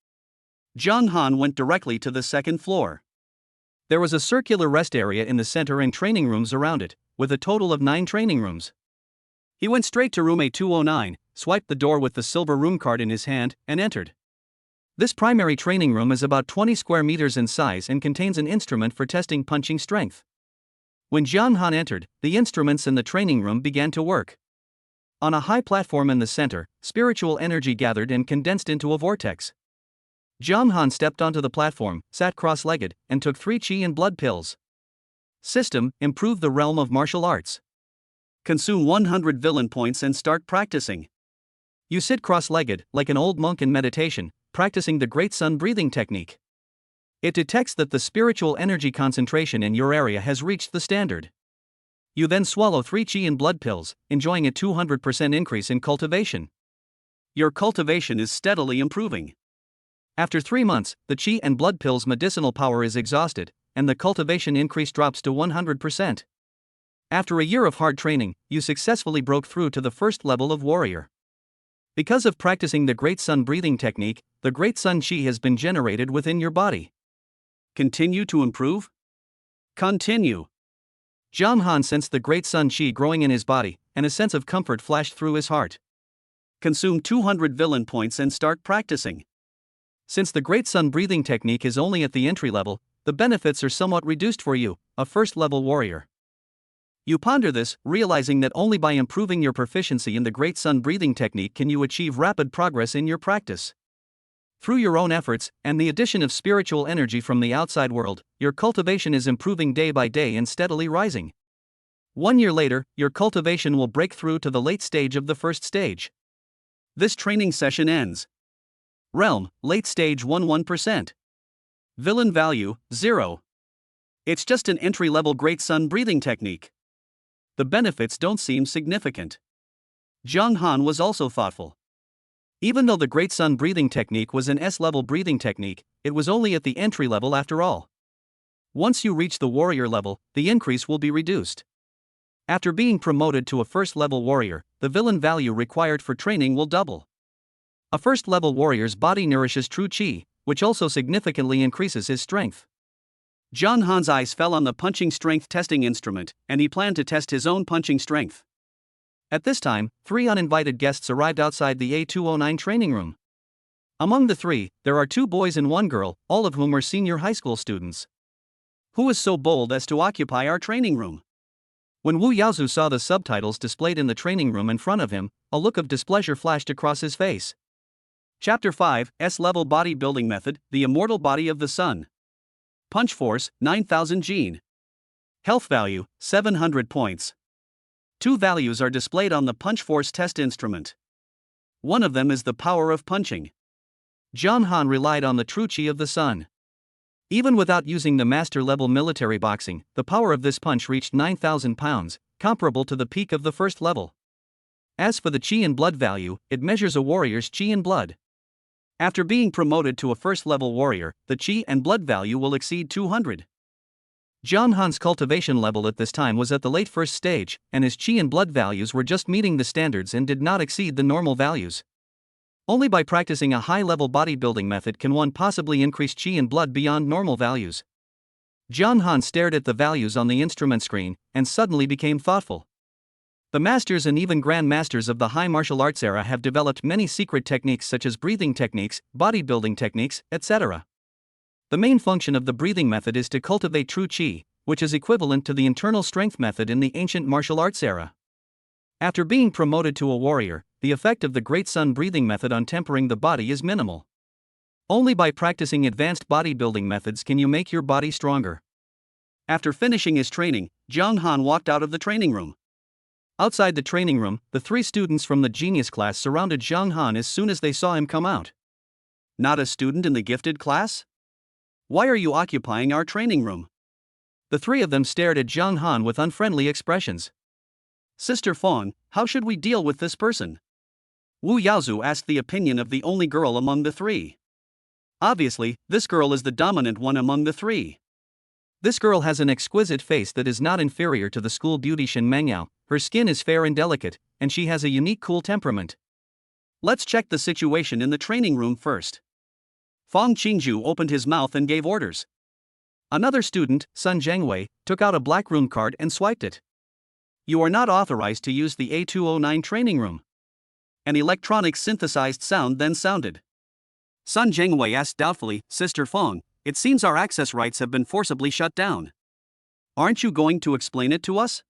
Jiang Han went directly to the second floor. There was a circular rest area in the center and training rooms around it, with a total of 9 training rooms. He went straight to room A209, swiped the door with the silver room card in his hand, and entered. This primary training room is about 20 square meters in size and contains an instrument for testing punching strength. When Jiang Han entered, the instruments in the training room began to work. On a high platform in the center, spiritual energy gathered and condensed into a vortex. Jiang Han stepped onto the platform, sat cross-legged, and took 3 qi and blood pills. System: improve the realm of martial arts. Consume 100 villain points and start practicing. You sit cross-legged, like an old monk in meditation, practicing the Great Sun breathing technique. It detects that the spiritual energy concentration in your area has reached the standard. You then swallow 3 qi and blood pills, enjoying a 200% increase in cultivation. Your cultivation is steadily improving. After 3 months, the qi and blood pills' medicinal power is exhausted, and the cultivation increase drops to 100%. After a year of hard training, you successfully broke through to the first level of warrior. Because of practicing the Great Sun breathing technique, the Great Sun Qi has been generated within your body. Continue to improve? Continue. Jiang Han sensed the Great Sun Qi growing in his body, and a sense of comfort flashed through his heart. Consume 200 villain points and start practicing. Since the Great Sun breathing technique is only at the entry level, the benefits are somewhat reduced for you, a first-level warrior. You ponder this, realizing that only by improving your proficiency in the Great Sun breathing technique can you achieve rapid progress in your practice. Through your own efforts, and the addition of spiritual energy from the outside world, your cultivation is improving day by day and steadily rising. 1 year later, your cultivation will break through to the late stage of the first stage. This training session ends. Realm, late stage 11%. Villain value, 0. It's just an entry-level Great Sun breathing technique. The benefits don't seem significant. Zhang Han was also thoughtful. Even though the Great Sun breathing technique was an S-level breathing technique, it was only at the entry level after all. Once you reach the warrior level, the increase will be reduced. After being promoted to a first-level warrior, the villain value required for training will double. A first-level warrior's body nourishes true qi, which also significantly increases his strength. Zhang Han's eyes fell on the punching strength testing instrument, and he planned to test his own punching strength. At this time, 3 uninvited guests arrived outside the A209 training room. Among the 3, there are 2 boys and 1 girl, all of whom are senior high school students. Who is so bold as to occupy our training room? When Wu Yaozu saw the subtitles displayed in the training room in front of him, a look of displeasure flashed across his face. Chapter 5, S-Level Bodybuilding Method, The Immortal Body of the Sun. Punch Force, 9000 Gene. Health Value, 700 points. 2 values are displayed on the Punch Force test instrument. One of them is the power of punching. Zhang Han relied on the true qi of the sun. Even without using the master-level military boxing, the power of this punch reached 9,000 pounds, comparable to the peak of the first level. As for the qi and blood value, it measures a warrior's qi and blood. After being promoted to a first-level warrior, the qi and blood value will exceed 200. Zhang Han's cultivation level at this time was at the late first stage, and his qi and blood values were just meeting the standards and did not exceed the normal values. Only by practicing a high-level bodybuilding method can one possibly increase qi and blood beyond normal values. Zhang Han stared at the values on the instrument screen, and suddenly became thoughtful. The masters and even grandmasters of the high martial arts era have developed many secret techniques such as breathing techniques, bodybuilding techniques, etc. The main function of the breathing method is to cultivate true qi, which is equivalent to the internal strength method in the ancient martial arts era. After being promoted to a warrior, the effect of the Great Sun breathing method on tempering the body is minimal. Only by practicing advanced bodybuilding methods can you make your body stronger. After finishing his training, Zhang Han walked out of the training room. Outside the training room, the 3 students from the genius class surrounded Zhang Han as soon as they saw him come out. Not a student in the gifted class? Why are you occupying our training room? The 3 of them stared at Zhang Han with unfriendly expressions. Sister Fong, how should we deal with this person? Wu Yaozu asked the opinion of the only girl among the 3. Obviously, this girl is the dominant one among the 3. This girl has an exquisite face that is not inferior to the school beauty Shen Mengyao. Her skin is fair and delicate, and she has a unique cool temperament. Let's check the situation in the training room first. Fong Qingzhu opened his mouth and gave orders. Another student, Sun Zhengwei, took out a black room card and swiped it. You are not authorized to use the A209 training room. An electronic synthesized sound then sounded. Sun Zhengwei asked doubtfully, Sister Fong, it seems our access rights have been forcibly shut down. Aren't you going to explain it to us?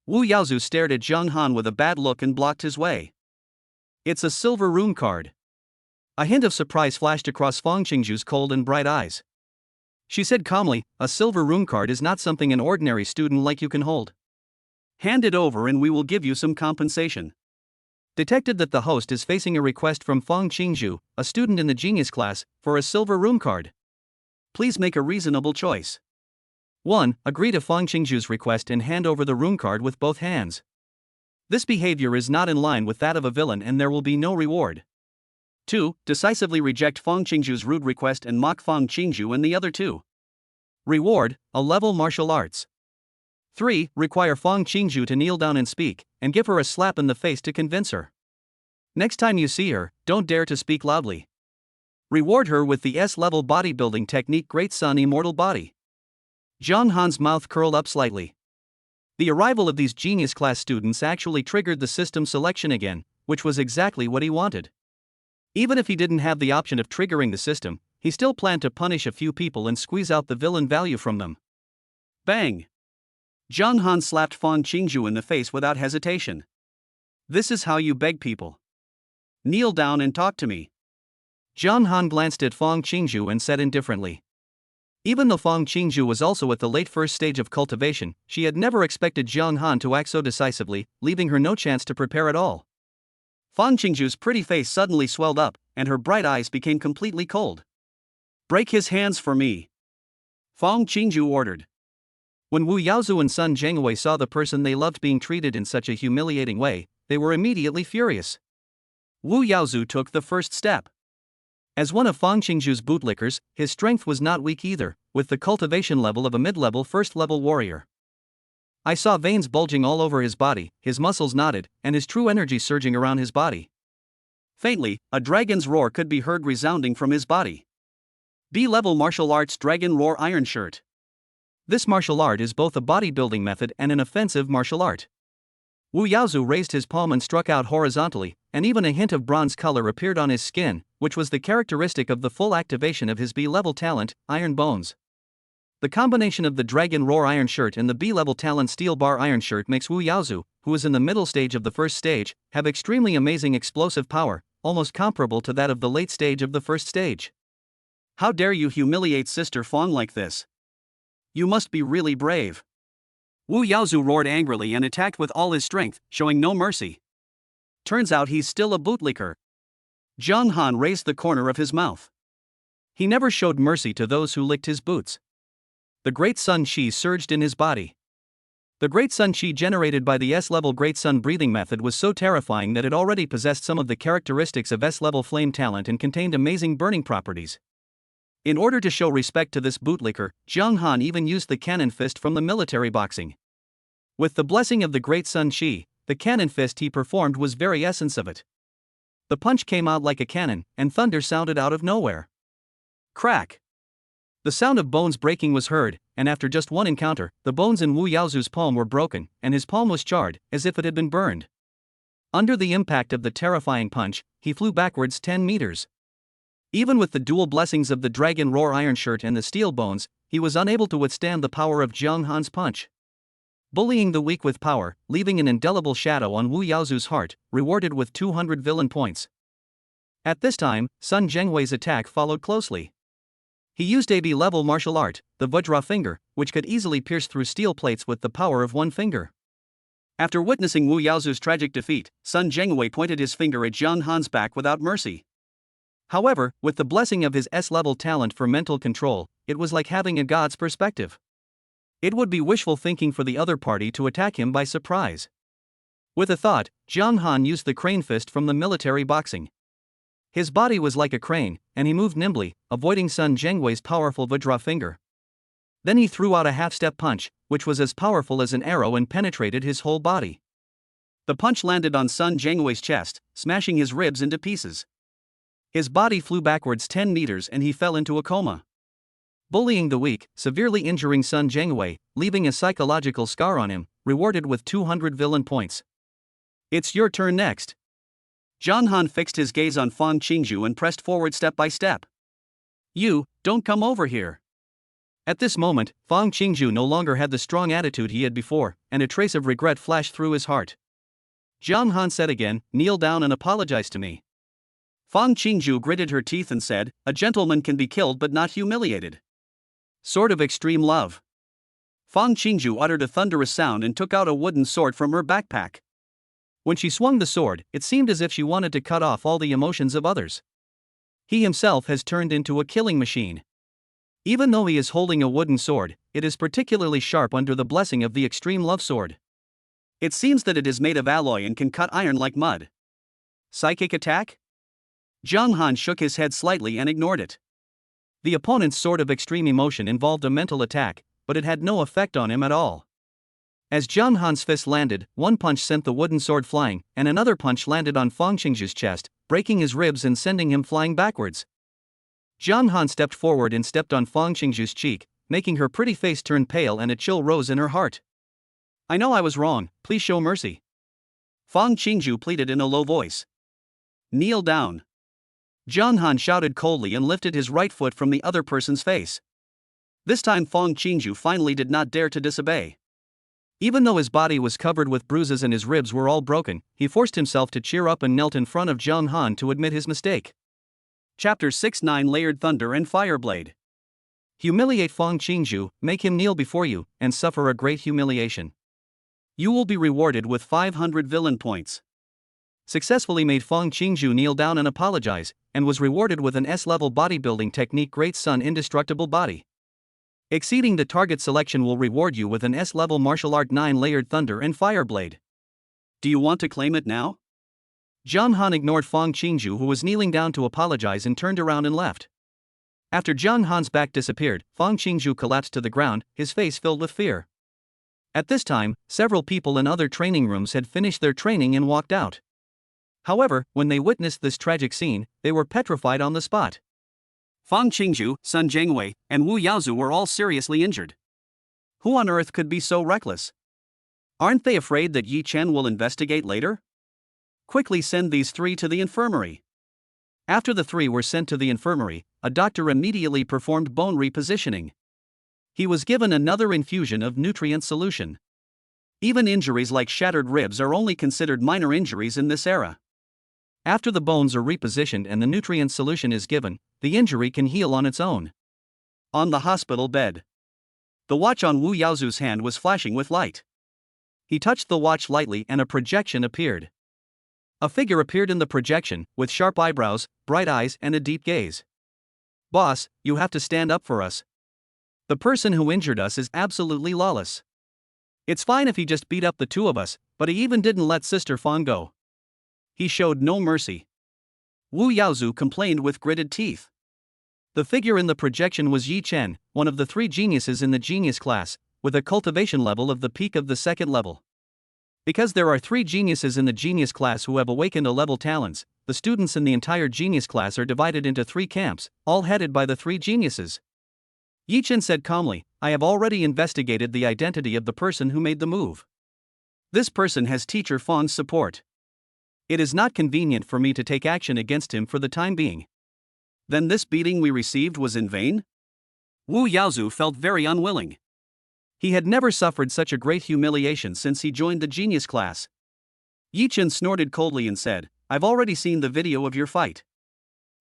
Wu Yaozu stared at Zhang Han with a bad look and blocked his way. It's a silver rune card. A hint of surprise flashed across Fong Qingzhu's cold and bright eyes. She said calmly, a silver rune card is not something an ordinary student like you can hold. Hand it over and we will give you some compensation. Detected that the host is facing a request from Fong Qingzhu, a student in the genius class, for a silver rune card. Please make a reasonable choice. 1. Agree to Fong Qingzhu's request and hand over the rune card with both hands. This behavior is not in line with that of a villain and there will be no reward. 2. Decisively reject Fong Qingzhu's rude request and mock Fong Qingzhu and the other 2. Reward, a level martial arts. 3. Require Fong Qingzhu to kneel down and speak, and give her a slap in the face to convince her. Next time you see her, don't dare to speak loudly. Reward her with the S-level bodybuilding technique Great Sun Immortal Body. Zhang Han's mouth curled up slightly. The arrival of these genius class students actually triggered the system selection again, which was exactly what he wanted. Even if he didn't have the option of triggering the system, he still planned to punish a few people and squeeze out the villain value from them. Bang! Zhang Han slapped Fong Qingzhu in the face without hesitation. This is how you beg people. Kneel down and talk to me. Zhang Han glanced at Fong Qingzhu and said indifferently. Even though Fong Qingzhu was also at the late first stage of cultivation, she had never expected Zhang Han to act so decisively, leaving her no chance to prepare at all. Fong Qingzhu's pretty face suddenly swelled up, and her bright eyes became completely cold. Break his hands for me. Fong Qingzhu ordered. When Wu Yaozu and Sun Zhengwei saw the person they loved being treated in such a humiliating way, they were immediately furious. Wu Yaozu took the first step. As one of Fang Qingzhu's bootlickers, his strength was not weak either, with the cultivation level of a mid-level first-level warrior. I saw veins bulging all over his body, his muscles knotted, and his true energy surging around his body. Faintly, a dragon's roar could be heard resounding from his body. B-level martial arts Dragon Roar Iron Shirt. This martial art is both a bodybuilding method and an offensive martial art. Wu Yaozu raised his palm and struck out horizontally, and even a hint of bronze color appeared on his skin, which was the characteristic of the full activation of his B-level talent, Iron Bones. The combination of the Dragon Roar Iron Shirt and the B-level talent Steel Bar Iron Shirt makes Wu Yaozu, who is in the middle stage of the first stage, have extremely amazing explosive power, almost comparable to that of the late stage of the first stage. How dare you humiliate Sister Fang like this? You must be really brave. Wu Yaozu roared angrily and attacked with all his strength, showing no mercy. Turns out he's still a bootlicker. Zhang Han raised the corner of his mouth. He never showed mercy to those who licked his boots. The Great Sun Qi surged in his body. The Great Sun Qi generated by the S-level Great Sun breathing method was so terrifying that it already possessed some of the characteristics of S-level flame talent and contained amazing burning properties. In order to show respect to this bootlicker, Zhang Han even used the cannon fist from the military boxing. With the blessing of the Great Sun Qi, the cannon fist he performed was very essence of it. The punch came out like a cannon, and thunder sounded out of nowhere. Crack! The sound of bones breaking was heard, and after just one encounter, the bones in Wu Yaozu's palm were broken, and his palm was charred, as if it had been burned. Under the impact of the terrifying punch, he flew backwards 10 meters. Even with the dual blessings of the Dragon Roar Iron Shirt and the Steel Bones, he was unable to withstand the power of Zhang Han's punch. Bullying the weak with power, leaving an indelible shadow on Wu Yaozu's heart, rewarded with 200 villain points. At this time, Sun Zhengwei's attack followed closely. He used a B-level martial art, the Vajra Finger, which could easily pierce through steel plates with the power of one finger. After witnessing Wu Yaozu's tragic defeat, Sun Zhengwei pointed his finger at Zhang Han's back without mercy. However, with the blessing of his S-level talent for mental control, it was like having a god's perspective. It would be wishful thinking for the other party to attack him by surprise. With a thought, Zhang Han used the crane fist from the military boxing. His body was like a crane, and he moved nimbly, avoiding Sun Zhengwei's powerful Vajra Finger. Then he threw out a half-step punch, which was as powerful as an arrow and penetrated his whole body. The punch landed on Sun Zhengwei's chest, smashing his ribs into pieces. His body flew backwards 10 meters and he fell into a coma. Bullying the weak, severely injuring Sun Zhengwei, leaving a psychological scar on him, rewarded with 200 villain points. It's your turn next. Zhang Han fixed his gaze on Fang Qingzhu and pressed forward step by step. You, don't come over here. At this moment, Fang Qingzhu no longer had the strong attitude he had before, and a trace of regret flashed through his heart. Zhang Han said again, kneel down and apologize to me. Fang Qingzhu gritted her teeth and said, a gentleman can be killed but not humiliated. Sword of extreme love. Fang Qingzhu uttered a thunderous sound and took out a wooden sword from her backpack. When she swung the sword, it seemed as if she wanted to cut off all the emotions of others. He himself has turned into a killing machine. Even though he is holding a wooden sword, it is particularly sharp under the blessing of the extreme love sword. It seems that it is made of alloy and can cut iron like mud. Psychic attack? Zhang Han shook his head slightly and ignored it. The opponent's sword of extreme emotion involved a mental attack, but it had no effect on him at all. As Zhang Han's fist landed, one punch sent the wooden sword flying, and another punch landed on Fang Qingzhu's chest, breaking his ribs and sending him flying backwards. Zhang Han stepped forward and stepped on Fang Qingzhu's cheek, making her pretty face turn pale and a chill rose in her heart. I know I was wrong, please show mercy. Fang Qingzhu pleaded in a low voice. Kneel down. Zhang Han shouted coldly and lifted his right foot from the other person's face. This time Fang Qingzhu finally did not dare to disobey. Even though his body was covered with bruises and his ribs were all broken, he forced himself to cheer up and knelt in front of Zhang Han to admit his mistake. Chapter 6-9 Layered Thunder and Fireblade. Humiliate Fang Qingzhu, make him kneel before you, and suffer a great humiliation. You will be rewarded with 500 villain points. Successfully made Fang Qingzhu kneel down and apologize, and was rewarded with an S-level bodybuilding technique Great Sun Indestructible Body. Exceeding the target selection will reward you with an S-level martial art 9-layered thunder and fire blade. Do you want to claim it now? John Han ignored Fang Qingju, who was kneeling down to apologize, and turned around and left. After John Han's back disappeared, Fang Qingju collapsed to the ground, his face filled with fear. At this time, several people in other training rooms had finished their training and walked out. However, when they witnessed this tragic scene, they were petrified on the spot. Fang Qingju, Sun Zhengwei, and Wu Yaozu were all seriously injured. Who on earth could be so reckless? Aren't they afraid that Yi Chen will investigate later? Quickly send these three to the infirmary. After the three were sent to the infirmary, a doctor immediately performed bone repositioning. He was given another infusion of nutrient solution. Even injuries like shattered ribs are only considered minor injuries in this era. After the bones are repositioned and the nutrient solution is given, the injury can heal on its own. On the hospital bed, the watch on Wu Yaozu's hand was flashing with light. He touched the watch lightly and a projection appeared. A figure appeared in the projection, with sharp eyebrows, bright eyes, and a deep gaze. "Boss, you have to stand up for us. The person who injured us is absolutely lawless. It's fine if he just beat up the two of us, but he even didn't let Sister Fang go. He showed no mercy." Wu Yaozu complained with gritted teeth. The figure in the projection was Yi Chen, one of the three geniuses in the genius class, with a cultivation level of the peak of the second level. Because there are three geniuses in the genius class who have awakened A-level talents, the students in the entire genius class are divided into three camps, all headed by the three geniuses. Yi Chen said calmly, "I have already investigated the identity of the person who made the move. This person has Teacher Fang's support. It is not convenient for me to take action against him for the time being." Then this beating we received was in vain? Wu Yaozu felt very unwilling. He had never suffered such a great humiliation since he joined the genius class. Yi Chen snorted coldly and said, "I've already seen the video of your fight.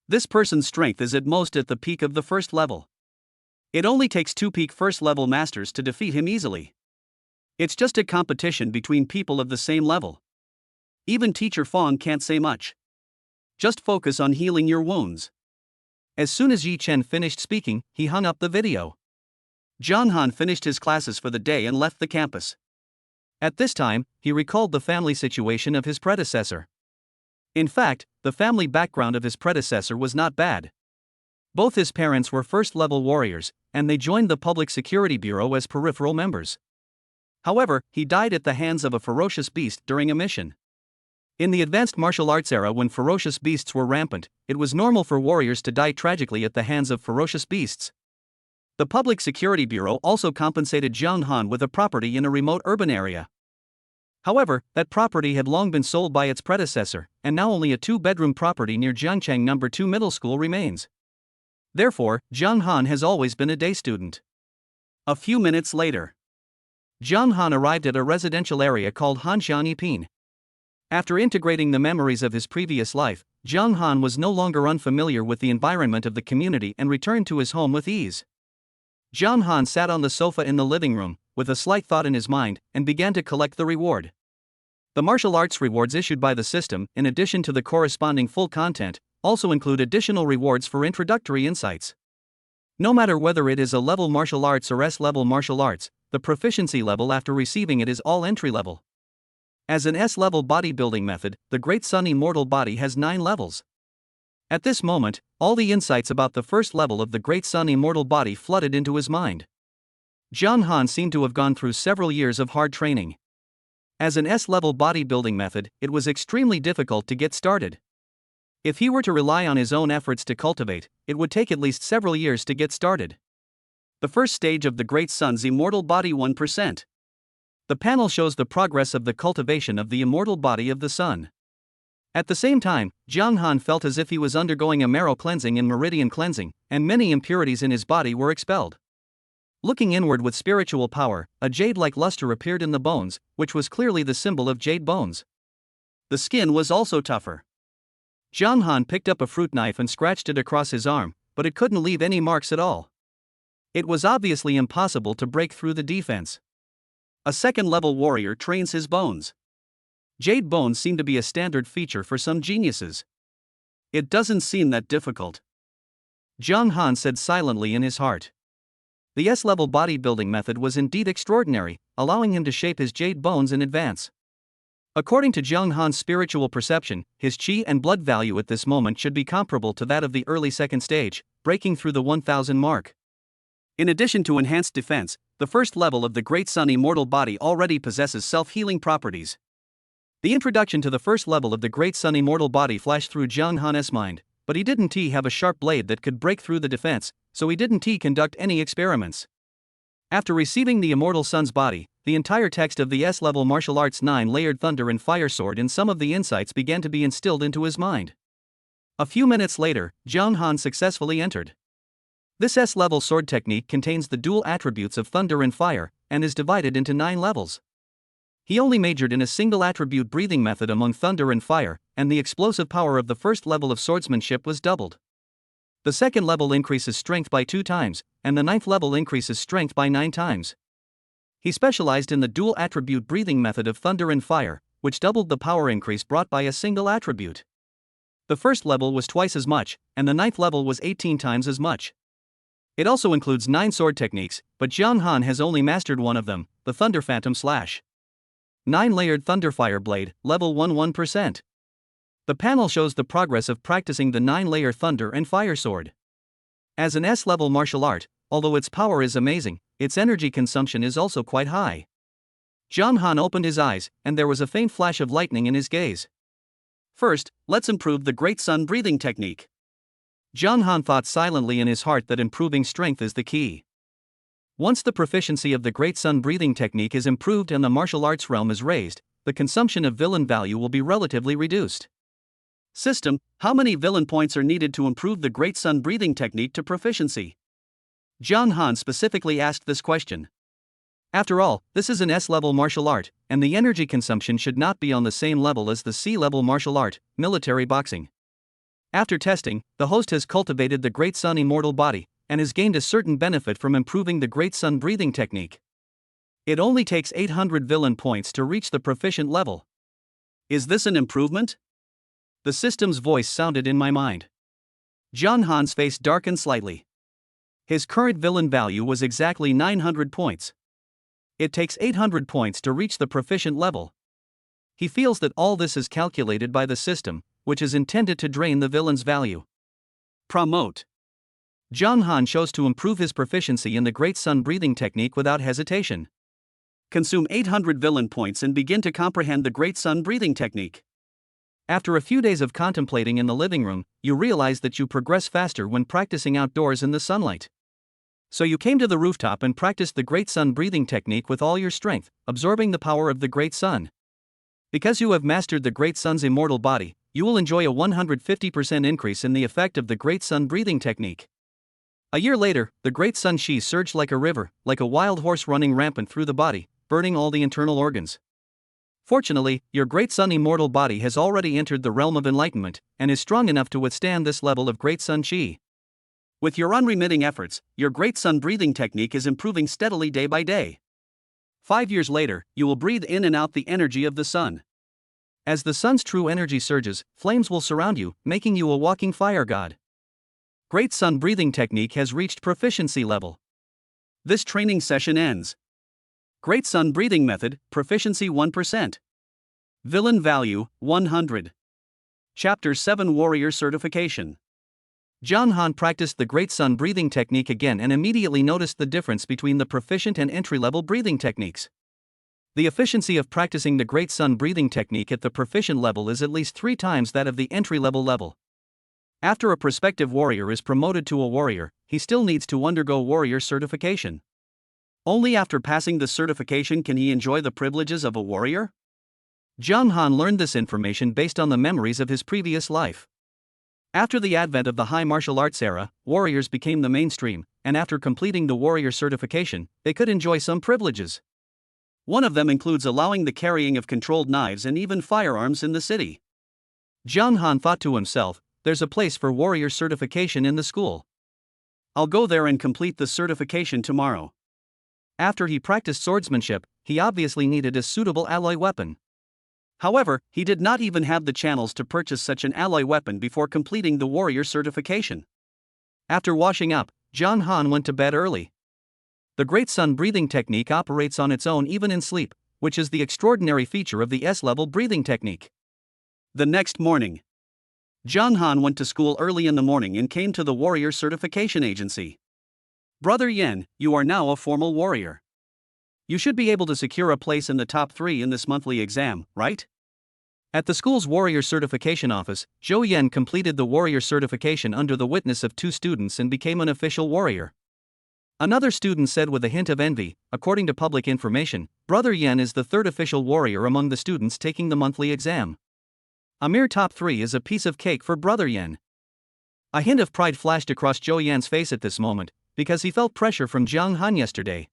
This person's strength is at most at the peak of the first level. It only takes two peak first level masters to defeat him easily. It's just a competition between people of the same level. Even Teacher Fang can't say much. Just focus on healing your wounds." As soon as Yi Chen finished speaking, he hung up the video. John Han finished his classes for the day and left the campus. At this time, he recalled the family situation of his predecessor. In fact, the family background of his predecessor was not bad. Both his parents were first-level warriors, and they joined the Public Security Bureau as peripheral members. However, he died at the hands of a ferocious beast during a mission. In the advanced martial arts era, when ferocious beasts were rampant, it was normal for warriors to die tragically at the hands of ferocious beasts. The Public Security Bureau also compensated John Han with a property in a remote urban area. However, that property had long been sold by its predecessor, and now only a two-bedroom property near Jiangchang No. 2 Middle School remains. Therefore, John Han has always been a day student. A few minutes later, John Han arrived at a residential area called Hanxiang Yipin. After integrating the memories of his previous life, John Han was no longer unfamiliar with the environment of the community and returned to his home with ease. John Han sat on the sofa in the living room, with a slight thought in his mind, and began to collect the reward. The martial arts rewards issued by the system, in addition to the corresponding full content, also include additional rewards for introductory insights. No matter whether it is a level martial arts or S-level martial arts, the proficiency level after receiving it is all entry level. As an S-level bodybuilding method, the Great Sun Immortal Body has 9 levels. At this moment, all the insights about the first level of the Great Sun Immortal Body flooded into his mind. John Han seemed to have gone through several years of hard training. As an S-level bodybuilding method, it was extremely difficult to get started. If he were to rely on his own efforts to cultivate, it would take at least several years to get started. The first stage of the Great Sun's Immortal Body 1%. The panel shows the progress of the cultivation of the immortal body of the sun. At the same time, Jiang Han felt as if he was undergoing a marrow cleansing and meridian cleansing, and many impurities in his body were expelled. Looking inward with spiritual power, a jade-like luster appeared in the bones, which was clearly the symbol of jade bones. The skin was also tougher. Jiang Han picked up a fruit knife and scratched it across his arm, but it couldn't leave any marks at all. It was obviously impossible to break through the defense. A second-level warrior trains his bones. Jade bones seem to be a standard feature for some geniuses. It doesn't seem that difficult. Jiang Han said silently in his heart. The S-level bodybuilding method was indeed extraordinary, allowing him to shape his jade bones in advance. According to Jiang Han's spiritual perception, his qi and blood value at this moment should be comparable to that of the early second stage, breaking through the 1000 mark. In addition to enhanced defense, the first level of the Great Sun immortal body already possesses self-healing properties. The introduction to the first level of the Great Sun immortal body flashed through Jiang Han's mind, but he didn't have a sharp blade that could break through the defense, so he didn't conduct any experiments. After receiving the immortal sun's body, the entire text of the S-level martial arts 9-layered thunder and fire sword and some of the insights began to be instilled into his mind. A few minutes later, Jiang Han successfully entered. This S-level sword technique contains the dual attributes of thunder and fire, and is divided into 9 levels. He only majored in a single attribute breathing method among thunder and fire, and the explosive power of the first level of swordsmanship was doubled. The second level increases strength by 2 times, and the 9th level increases strength by 9 times. He specialized in the dual attribute breathing method of thunder and fire, which doubled the power increase brought by a single attribute. The first level was twice as much, and the 9th level was 18 times as much. It also includes 9 sword techniques, but Jiang Han has only mastered one of them, the Thunder Phantom Slash. 9-layered Thunder Fire Blade, level 1%. The panel shows the progress of practicing the 9-layer Thunder and Fire Sword. As an S-level martial art, although its power is amazing, its energy consumption is also quite high. Jiang Han opened his eyes, and there was a faint flash of lightning in his gaze. First, let's improve the Great Sun breathing technique. Jiang Han thought silently in his heart that improving strength is the key. Once the proficiency of the Great Sun breathing technique is improved and the martial arts realm is raised, the consumption of villain value will be relatively reduced. System: how many villain points are needed to improve the Great Sun breathing technique to proficiency? Jiang Han specifically asked this question. After all, this is an S-level martial art, and the energy consumption should not be on the same level as the C-level martial art, military boxing. After testing, the host has cultivated the Great Sun immortal body, and has gained a certain benefit from improving the Great Sun breathing technique. It only takes 800 villain points to reach the proficient level. Is this an improvement? The system's voice sounded in my mind. Jiang Han's face darkened slightly. His current villain value was exactly 900 points. It takes 800 points to reach the proficient level. He feels that all this is calculated by the system, which is intended to drain the villain's value. Promote. Jiang Han chose to improve his proficiency in the Great Sun breathing technique without hesitation. Consume 800 villain points and begin to comprehend the Great Sun breathing technique. After a few days of contemplating in the living room, you realize that you progress faster when practicing outdoors in the sunlight. So you came to the rooftop and practiced the Great Sun breathing technique with all your strength, absorbing the power of the Great Sun. Because you have mastered the Great Sun's immortal body, you will enjoy a 150% increase in the effect of the Great Sun breathing technique. A year later, the Great Sun Qi surged like a river, like a wild horse running rampant through the body, burning all the internal organs. Fortunately, your Great Sun immortal body has already entered the realm of enlightenment, and is strong enough to withstand this level of Great Sun Qi. With your unremitting efforts, your Great Sun breathing technique is improving steadily day by day. 5 years later, you will breathe in and out the energy of the sun. As the sun's true energy surges, flames will surround you, making you a walking fire god. Great Sun breathing technique has reached proficiency level. This training session ends. Great Sun breathing method, proficiency 1%. Villain value, 100. Chapter 7 Warrior Certification. Jiang Han practiced the Great Sun breathing technique again and immediately noticed the difference between the proficient and entry-level breathing techniques. The efficiency of practicing the Great Sun breathing technique at the proficient level is at least 3 times that of the entry-level level. After a prospective warrior is promoted to a warrior, he still needs to undergo warrior certification. Only after passing the certification can he enjoy the privileges of a warrior? Jiang Han learned this information based on the memories of his previous life. After the advent of the high martial arts era, warriors became the mainstream, and after completing the warrior certification, they could enjoy some privileges. One of them includes allowing the carrying of controlled knives and even firearms in the city. Jiang Han thought to himself, there's a place for warrior certification in the school. I'll go there and complete the certification tomorrow. After he practiced swordsmanship, he obviously needed a suitable alloy weapon. However, he did not even have the channels to purchase such an alloy weapon before completing the warrior certification. After washing up, Jiang Han went to bed early. The Great Sun breathing technique operates on its own even in sleep, which is the extraordinary feature of the S-level breathing technique. The next morning, Jung Han went to school early in the morning and came to the warrior certification agency. Brother Yen, you are now a formal warrior. You should be able to secure a place in the top 3 in this monthly exam, right? At the school's warrior certification office, Zhou Yen completed the warrior certification under the witness of 2 students and became an official warrior. Another student said with a hint of envy, according to public information, Brother Yen is the 3rd official warrior among the students taking the monthly exam. A mere top 3 is a piece of cake for Brother Yen. A hint of pride flashed across Zhou Yan's face at this moment, because he felt pressure from Jiang Han yesterday.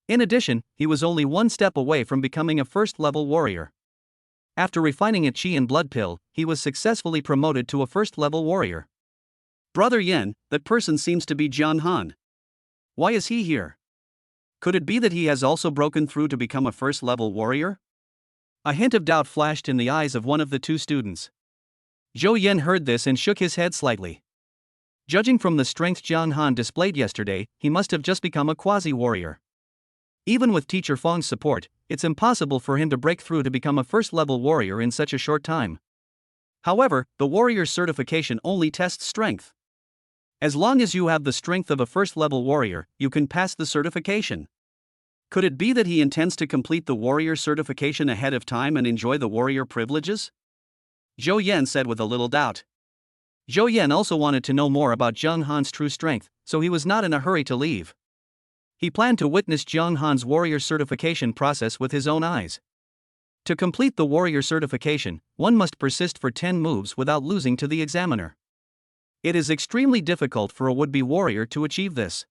In addition, he was only 1 step away from becoming a first-level warrior. After refining a Qi and blood pill, he was successfully promoted to a first-level warrior. Brother Yen, that person seems to be Jiang Han. Why is he here? Could it be that he has also broken through to become a first-level warrior? A hint of doubt flashed in the eyes of one of the 2 students. Zhou Yen heard this and shook his head slightly. Judging from the strength Jiang Han displayed yesterday, he must have just become a quasi-warrior. Even with Teacher Feng's support, it's impossible for him to break through to become a first-level warrior in such a short time. However, the warrior's certification only tests strength. As long as you have the strength of a first-level warrior, you can pass the certification. Could it be that he intends to complete the warrior certification ahead of time and enjoy the warrior privileges? Zhou Yen said with a little doubt. Zhou Yen also wanted to know more about Jiang Han's true strength, so he was not in a hurry to leave. He planned to witness Jiang Han's warrior certification process with his own eyes. To complete the warrior certification, one must persist for 10 moves without losing to the examiner. It is extremely difficult for a would-be warrior to achieve this.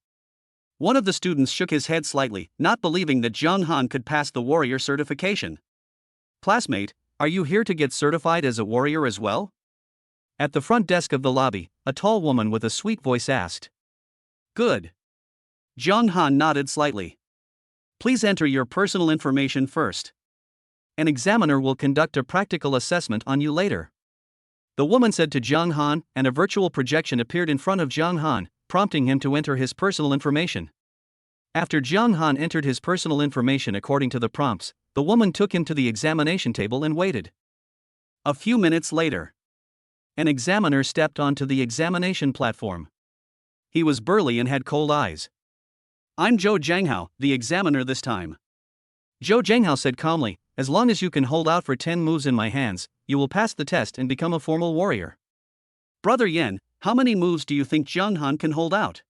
One of the students shook his head slightly, not believing that Jiang Han could pass the warrior certification. Classmate, are you here to get certified as a warrior as well? At the front desk of the lobby, a tall woman with a sweet voice asked. Good. Jiang Han nodded slightly. Please enter your personal information first. An examiner will conduct a practical assessment on you later. The woman said to Jiang Han, and a virtual projection appeared in front of Jiang Han, prompting him to enter his personal information. After Jiang Han entered his personal information according to the prompts, the woman took him to the examination table and waited. A few minutes later, an examiner stepped onto the examination platform. He was burly and had cold eyes. I'm Zhou Zhanghao, the examiner this time. Zhou Zhanghao said calmly, as long as you can hold out for 10 moves in my hands, you will pass the test and become a formal warrior. Brother Yen, how many moves do you think Jiang Han can hold out?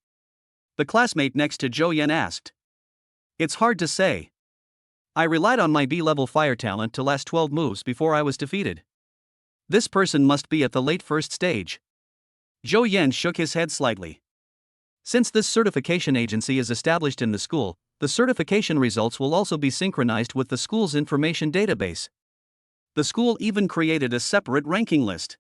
The classmate next to Zhou Yen asked. It's hard to say. I relied on my B-level fire talent to last 12 moves before I was defeated. This person must be at the late first stage. Zhou Yen shook his head slightly. Since this certification agency is established in the school, the certification results will also be synchronized with the school's information database. The school even created a separate ranking list.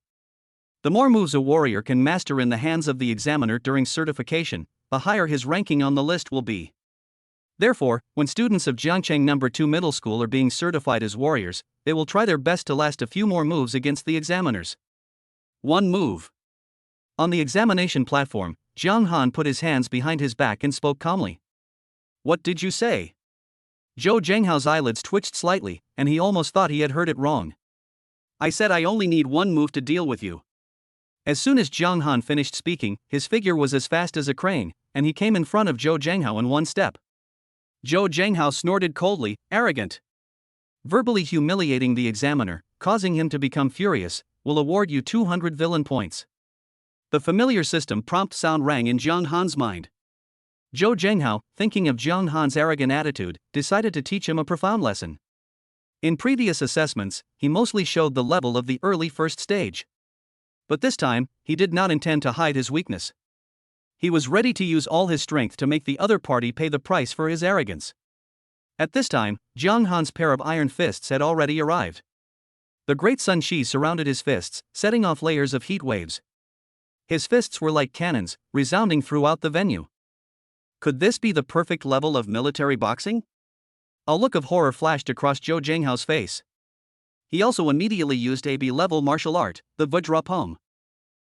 The more moves a warrior can master in the hands of the examiner during certification, the higher his ranking on the list will be. Therefore, when students of Jiangcheng No. 2 Middle School are being certified as warriors, they will try their best to last a few more moves against the examiners. 1 move. On the examination platform, Jiang Han put his hands behind his back and spoke calmly. What did you say? Zhou Zhanghao's eyelids twitched slightly, and he almost thought he had heard it wrong. I said I only need 1 move to deal with you. As soon as Jiang Han finished speaking, his figure was as fast as a crane, and he came in front of Zhou Zhanghao in 1 step. Zhou Zhanghao snorted coldly, arrogant. Verbally humiliating the examiner, causing him to become furious, will award you 200 villain points. The familiar system prompt sound rang in Jiang Han's mind. Zhou Zhanghao, thinking of Jiang Han's arrogant attitude, decided to teach him a profound lesson. In previous assessments, he mostly showed the level of the early first stage. But this time, he did not intend to hide his weakness. He was ready to use all his strength to make the other party pay the price for his arrogance. At this time, Jiang Han's pair of iron fists had already arrived. The great sun Qi surrounded his fists, setting off layers of heat waves. His fists were like cannons, resounding throughout the venue. Could this be the perfect level of military boxing? A look of horror flashed across Zhou Zhanghao's face. He also immediately used a B-level martial art, the Vajra Palm.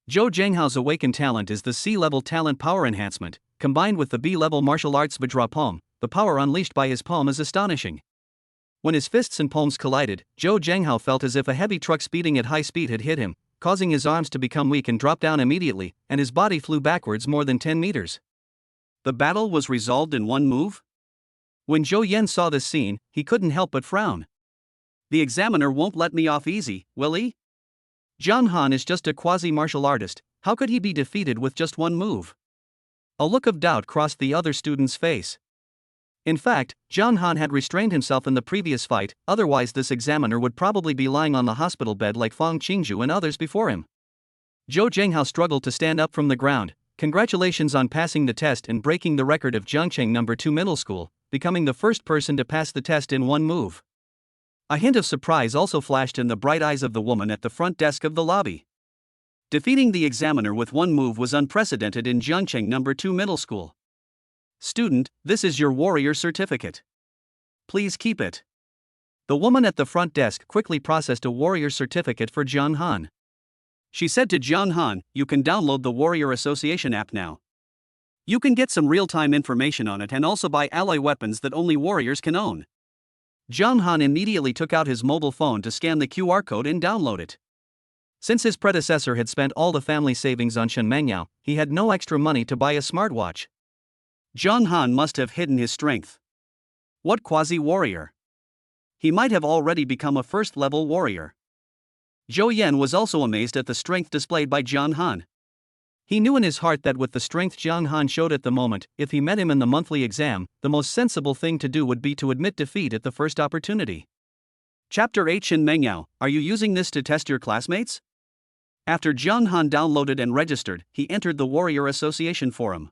Zhou Zhanghao's awakened talent is the C-level talent power enhancement, combined with the B-level martial arts Vajra palm, the power unleashed by his palm is astonishing. When his fists and palms collided, Zhou Zhenghao felt as if a heavy truck speeding at high speed had hit him, causing his arms to become weak and drop down immediately, and his body flew backwards more than 10 meters. The battle was resolved in one move? When Zhou Yan saw this scene, he couldn't help but frown. The examiner won't let me off easy, will he? Zhang Han is just a quasi-martial artist, how could he be defeated with just one move? A look of doubt crossed the other student's face. In fact, Zhang Han had restrained himself in the previous fight, otherwise this examiner would probably be lying on the hospital bed like Fang Qingzhu and others before him. Zhou Zhenghao struggled to stand up from the ground. Congratulations on passing the test and breaking the record of Jiangcheng No. 2 Middle School, becoming the first person to pass the test in one move. A hint of surprise also flashed in the bright eyes of the woman at the front desk of the lobby. Defeating the examiner with one move was unprecedented in Jiangcheng No. 2 Middle School. Student, this is your warrior certificate. Please keep it. The woman at the front desk quickly processed a warrior certificate for Zhang Han. She said to Zhang Han, you can download the Warrior Association app now. You can get some real-time information on it and also buy alloy weapons that only warriors can own. Zhang Han immediately took out his mobile phone to scan the QR code and download it. Since his predecessor had spent all the family savings on Shen Mengyao, he had no extra money to buy a smartwatch. Zhang Han must have hidden his strength. What quasi-warrior? He might have already become a first-level warrior. Zhou Yan was also amazed at the strength displayed by Zhang Han. He knew in his heart that with the strength Zhang Han showed at the moment, if he met him in the monthly exam, the most sensible thing to do would be to admit defeat at the first opportunity. Chapter 8 Shen Mengyao, are you using this to test your classmates? After Zhang Han downloaded and registered, he entered the Warrior Association forum.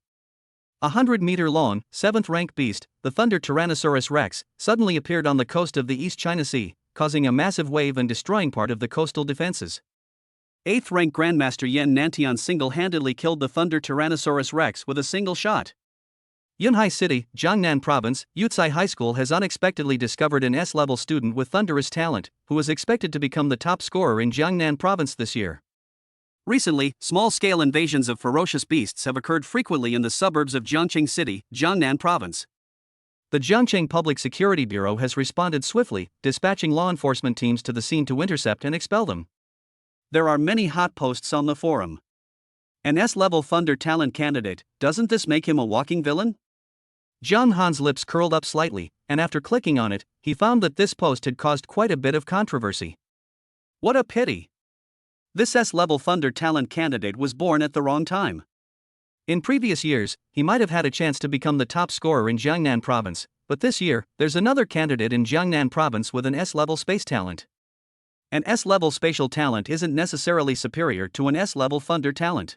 100-meter-long, 7th-rank beast, the Thunder Tyrannosaurus Rex, suddenly appeared on the coast of the East China Sea, causing a massive wave and destroying part of the coastal defenses. 8th-rank Grandmaster Yan Nantian single-handedly killed the Thunder Tyrannosaurus Rex with a single shot. Yunhai City, Jiangnan Province, Yucai High School has unexpectedly discovered an S-level student with thunderous talent, who is expected to become the top scorer in Jiangnan Province this year. Recently, small-scale invasions of ferocious beasts have occurred frequently in the suburbs of Jiangcheng City, Jiangnan Province. The Jiangcheng Public Security Bureau has responded swiftly, dispatching law enforcement teams to the scene to intercept and expel them. There are many hot posts on the forum. An S-level Thunder talent candidate, doesn't this make him a walking villain? Zhang Han's lips curled up slightly, and after clicking on it, he found that this post had caused quite a bit of controversy. What a pity! This S-level Thunder talent candidate was born at the wrong time. In previous years, he might have had a chance to become the top scorer in Jiangnan Province, but this year, there's another candidate in Jiangnan Province with an S-level space talent. An S-level spatial talent isn't necessarily superior to an S-level Thunder talent.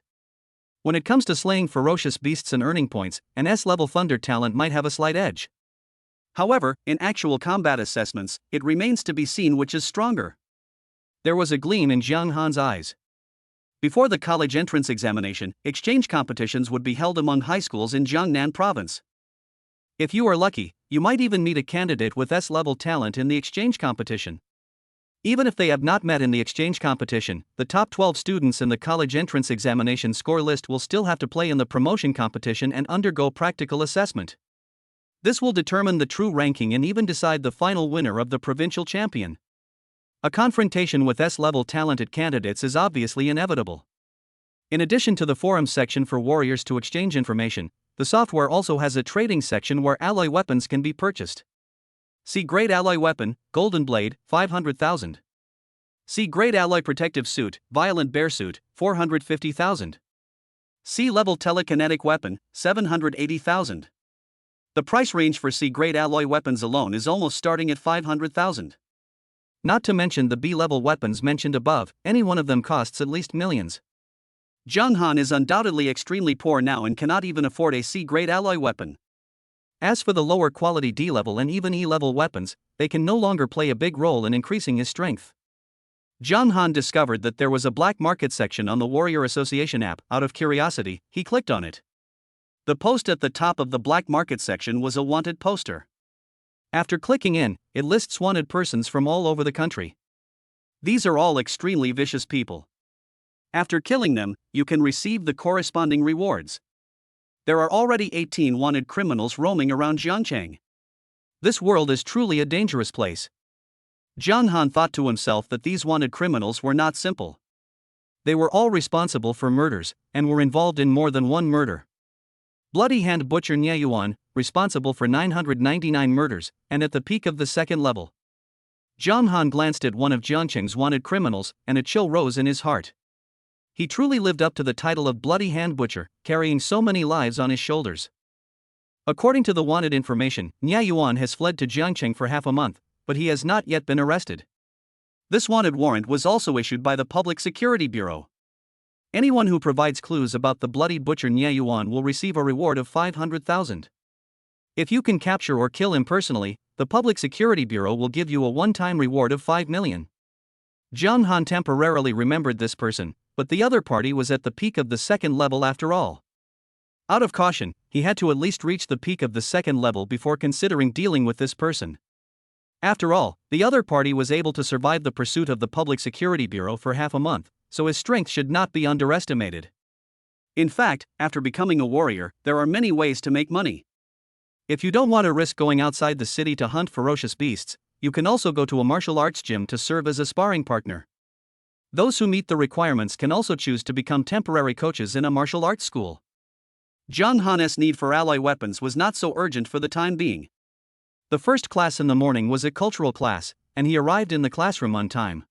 When it comes to slaying ferocious beasts and earning points, an S-level Thunder talent might have a slight edge. However, in actual combat assessments, it remains to be seen which is stronger. There was a gleam in Zhang Han's eyes. Before the college entrance examination, exchange competitions would be held among high schools in Jiangnan Province. If you are lucky, you might even meet a candidate with S-level talent in the exchange competition. Even if they have not met in the exchange competition, the top 12 students in the college entrance examination score list will still have to play in the promotion competition and undergo practical assessment. This will determine the true ranking and even decide the final winner of the provincial champion. A confrontation with S-level talented candidates is obviously inevitable. In addition to the forum section for warriors to exchange information, the software also has a trading section where alloy weapons can be purchased. C-grade alloy weapon, Golden Blade, 500,000. C-grade alloy protective suit, Violent Bear Suit, 450,000. C-level telekinetic weapon, 780,000. The price range for C-grade alloy weapons alone is almost starting at 500,000. Not to mention the B-level weapons mentioned above, any one of them costs at least millions. Zhang Han is undoubtedly extremely poor now and cannot even afford a C-grade alloy weapon. As for the lower quality D-level and even E-level weapons, they can no longer play a big role in increasing his strength. Zhang Han discovered that there was a black market section on the Warrior Association app. Out of curiosity, he clicked on it. The post at the top of the black market section was a wanted poster. After clicking in, it lists wanted persons from all over the country. These are all extremely vicious people. After killing them, you can receive the corresponding rewards. There are already 18 wanted criminals roaming around Jiangcheng. This world is truly a dangerous place. Jiang Han thought to himself that these wanted criminals were not simple. They were all responsible for murders, and were involved in more than one murder. Bloody Hand Butcher Nie Yuan, responsible for 999 murders, and at the peak of the second level. Jiang Han glanced at one of Jiangcheng's wanted criminals, and a chill rose in his heart. He truly lived up to the title of Bloody Hand Butcher, carrying so many lives on his shoulders. According to the wanted information, Nie Yuan has fled to Jiangcheng for half a month, but he has not yet been arrested. This wanted warrant was also issued by the Public Security Bureau. Anyone who provides clues about the bloody butcher Nie Yuan will receive a reward of 500,000. If you can capture or kill him personally, the Public Security Bureau will give you a one-time reward of 5 million. Jiang Han temporarily remembered this person, but the other party was at the peak of the second level after all. Out of caution, he had to at least reach the peak of the second level before considering dealing with this person. After all, the other party was able to survive the pursuit of the Public Security Bureau for half a month, so his strength should not be underestimated. In fact, after becoming a warrior, there are many ways to make money. If you don't want to risk going outside the city to hunt ferocious beasts, you can also go to a martial arts gym to serve as a sparring partner. Those who meet the requirements can also choose to become temporary coaches in a martial arts school. Jiang Han's need for alloy weapons was not so urgent for the time being. The first class in the morning was a cultural class, and he arrived in the classroom on time.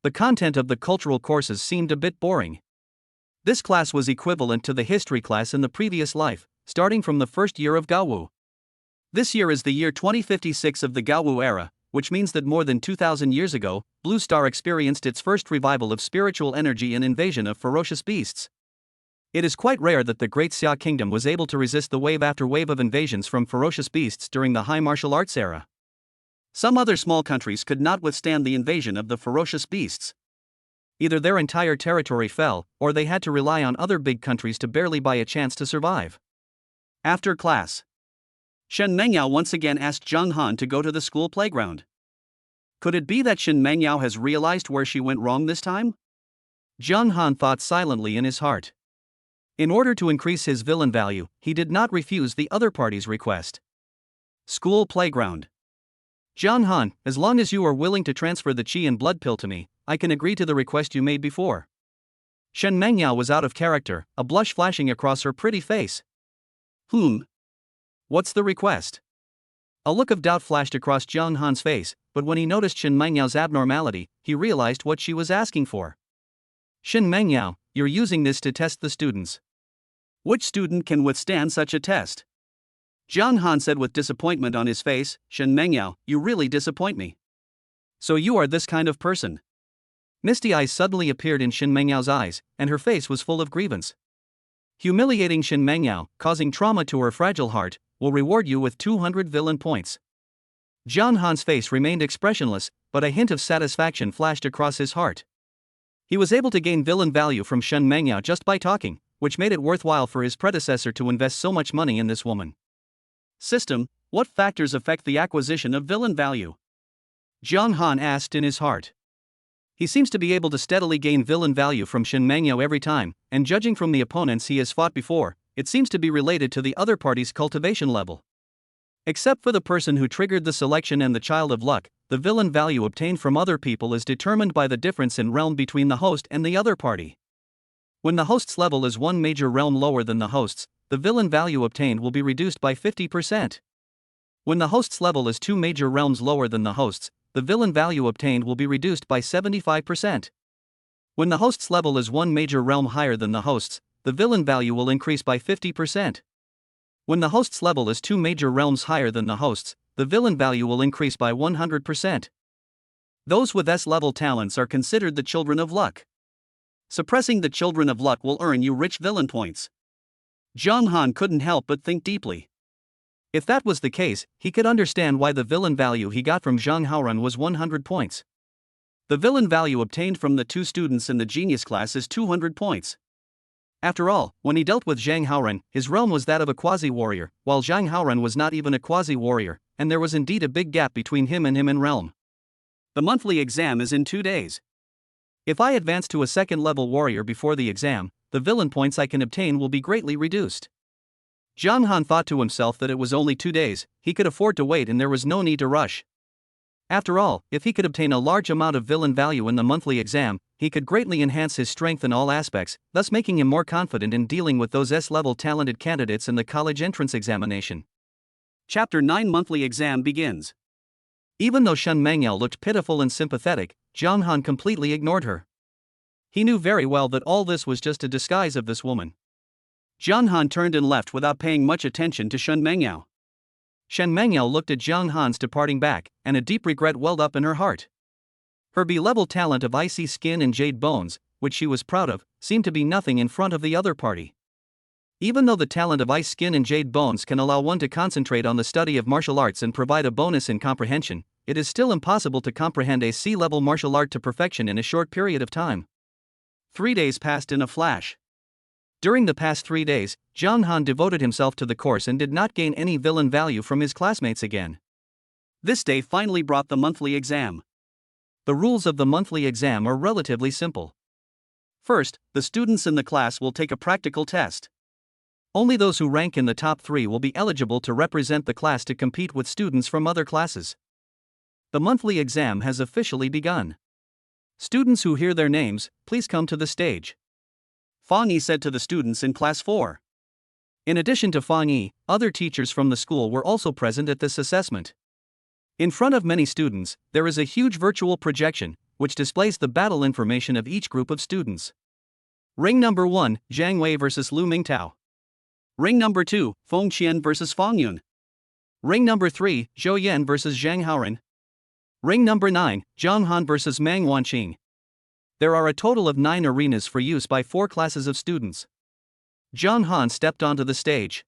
The content of the cultural courses seemed a bit boring. This class was equivalent to the history class in the previous life, starting from the first year of Gaowu. This year is the year 2056 of the Gaowu era, which means that more than 2,000 years ago, Blue Star experienced its first revival of spiritual energy and invasion of ferocious beasts. It is quite rare that the Great Xia Kingdom was able to resist the wave after wave of invasions from ferocious beasts during the high martial arts era. Some other small countries could not withstand the invasion of the ferocious beasts. Either their entire territory fell, or they had to rely on other big countries to barely buy a chance to survive. After class, Shen Mengyao once again asked Jiang Han to go to the school playground. Could it be that Shen Mengyao has realized where she went wrong this time? Jiang Han thought silently in his heart. In order to increase his villain value, he did not refuse the other party's request. School playground. Jiang Han, as long as you are willing to transfer the qi and blood pill to me, I can agree to the request you made before. Shen Mengyao was out of character, a blush flashing across her pretty face. What's the request? A look of doubt flashed across Jiang Han's face, but when he noticed Shen Mengyao's abnormality, he realized what she was asking for. Shen Mengyao, you're using this to test the students. Which student can withstand such a test? Jiang Han said with disappointment on his face, Shen Mengyao, you really disappoint me. So you are this kind of person. Misty eyes suddenly appeared in Shen Mengyao's eyes, and her face was full of grievance. Humiliating Shen Mengyao, causing trauma to her fragile heart, will reward you with 200 villain points. Jiang Han's face remained expressionless, but a hint of satisfaction flashed across his heart. He was able to gain villain value from Shen Mengyao just by talking, which made it worthwhile for his predecessor to invest so much money in this woman. System, what factors affect the acquisition of villain value? Jiang Han asked in his heart. He seems to be able to steadily gain villain value from Shen Mengyao every time, and judging from the opponents he has fought before, it seems to be related to the other party's cultivation level. Except for the person who triggered the selection and the child of luck, the villain value obtained from other people is determined by the difference in realm between the host and the other party. When the host's level is one major realm lower than the host's, the villain value obtained will be reduced by 50%. When the host's level is two major realms lower than the host's, the villain value obtained will be reduced by 75%. When the host's level is one major realm higher than the host's, the villain value will increase by 50%. When the host's level is two major realms higher than the host's, the villain value will increase by 100%. Those with S-level talents are considered the children of luck. Suppressing the children of luck will earn you rich villain points. Jiang Han couldn't help but think deeply. If that was the case, he could understand why the villain value he got from Zhang Haoran was 100 points. The villain value obtained from the two students in the genius class is 200 points. After all, when he dealt with Zhang Haoran, his realm was that of a quasi-warrior, while Zhang Haoran was not even a quasi-warrior, and there was indeed a big gap between him in realm. The monthly exam is in 2 days. If I advance to a second-level warrior before the exam, the villain points I can obtain will be greatly reduced. Zhang Han thought to himself that it was only 2 days, he could afford to wait and there was no need to rush. After all, if he could obtain a large amount of villain value in the monthly exam, he could greatly enhance his strength in all aspects, thus making him more confident in dealing with those S-level talented candidates in the college entrance examination. Chapter 9 Monthly Exam begins. Even though Shen Mengyao looked pitiful and sympathetic, Zhang Han completely ignored her. He knew very well that all this was just a disguise of this woman. Zhang Han turned and left without paying much attention to Shen Mengyao. Shen Mengyao looked at Zhang Han's departing back, and a deep regret welled up in her heart. Her B-level talent of icy skin and jade bones, which she was proud of, seemed to be nothing in front of the other party. Even though the talent of ice skin and jade bones can allow one to concentrate on the study of martial arts and provide a bonus in comprehension, it is still impossible to comprehend a C-level martial art to perfection in a short period of time. 3 days passed in a flash. During the past 3 days, Zhang Han devoted himself to the course and did not gain any villain value from his classmates again. This day finally brought the monthly exam. The rules of the monthly exam are relatively simple. First, the students in the class will take a practical test. Only those who rank in the top 3 will be eligible to represent the class to compete with students from other classes. The monthly exam has officially begun. Students who hear their names, please come to the stage. Fang Yi said to the students in class 4. In addition to Fang Yi, other teachers from the school were also present at this assessment. In front of many students, there is a huge virtual projection, which displays the battle information of each group of students. Ring number 1, Zhang Wei vs Lu Mingtao. Ring number 2, Feng Qian vs Fang Yun. Ring number 3, Zhou Yan vs Zhang Haoren. Ring number 9, Zhang Han vs Mang Wanqing. There are a total of 9 arenas for use by 4 classes of students. Zhang Han stepped onto the stage.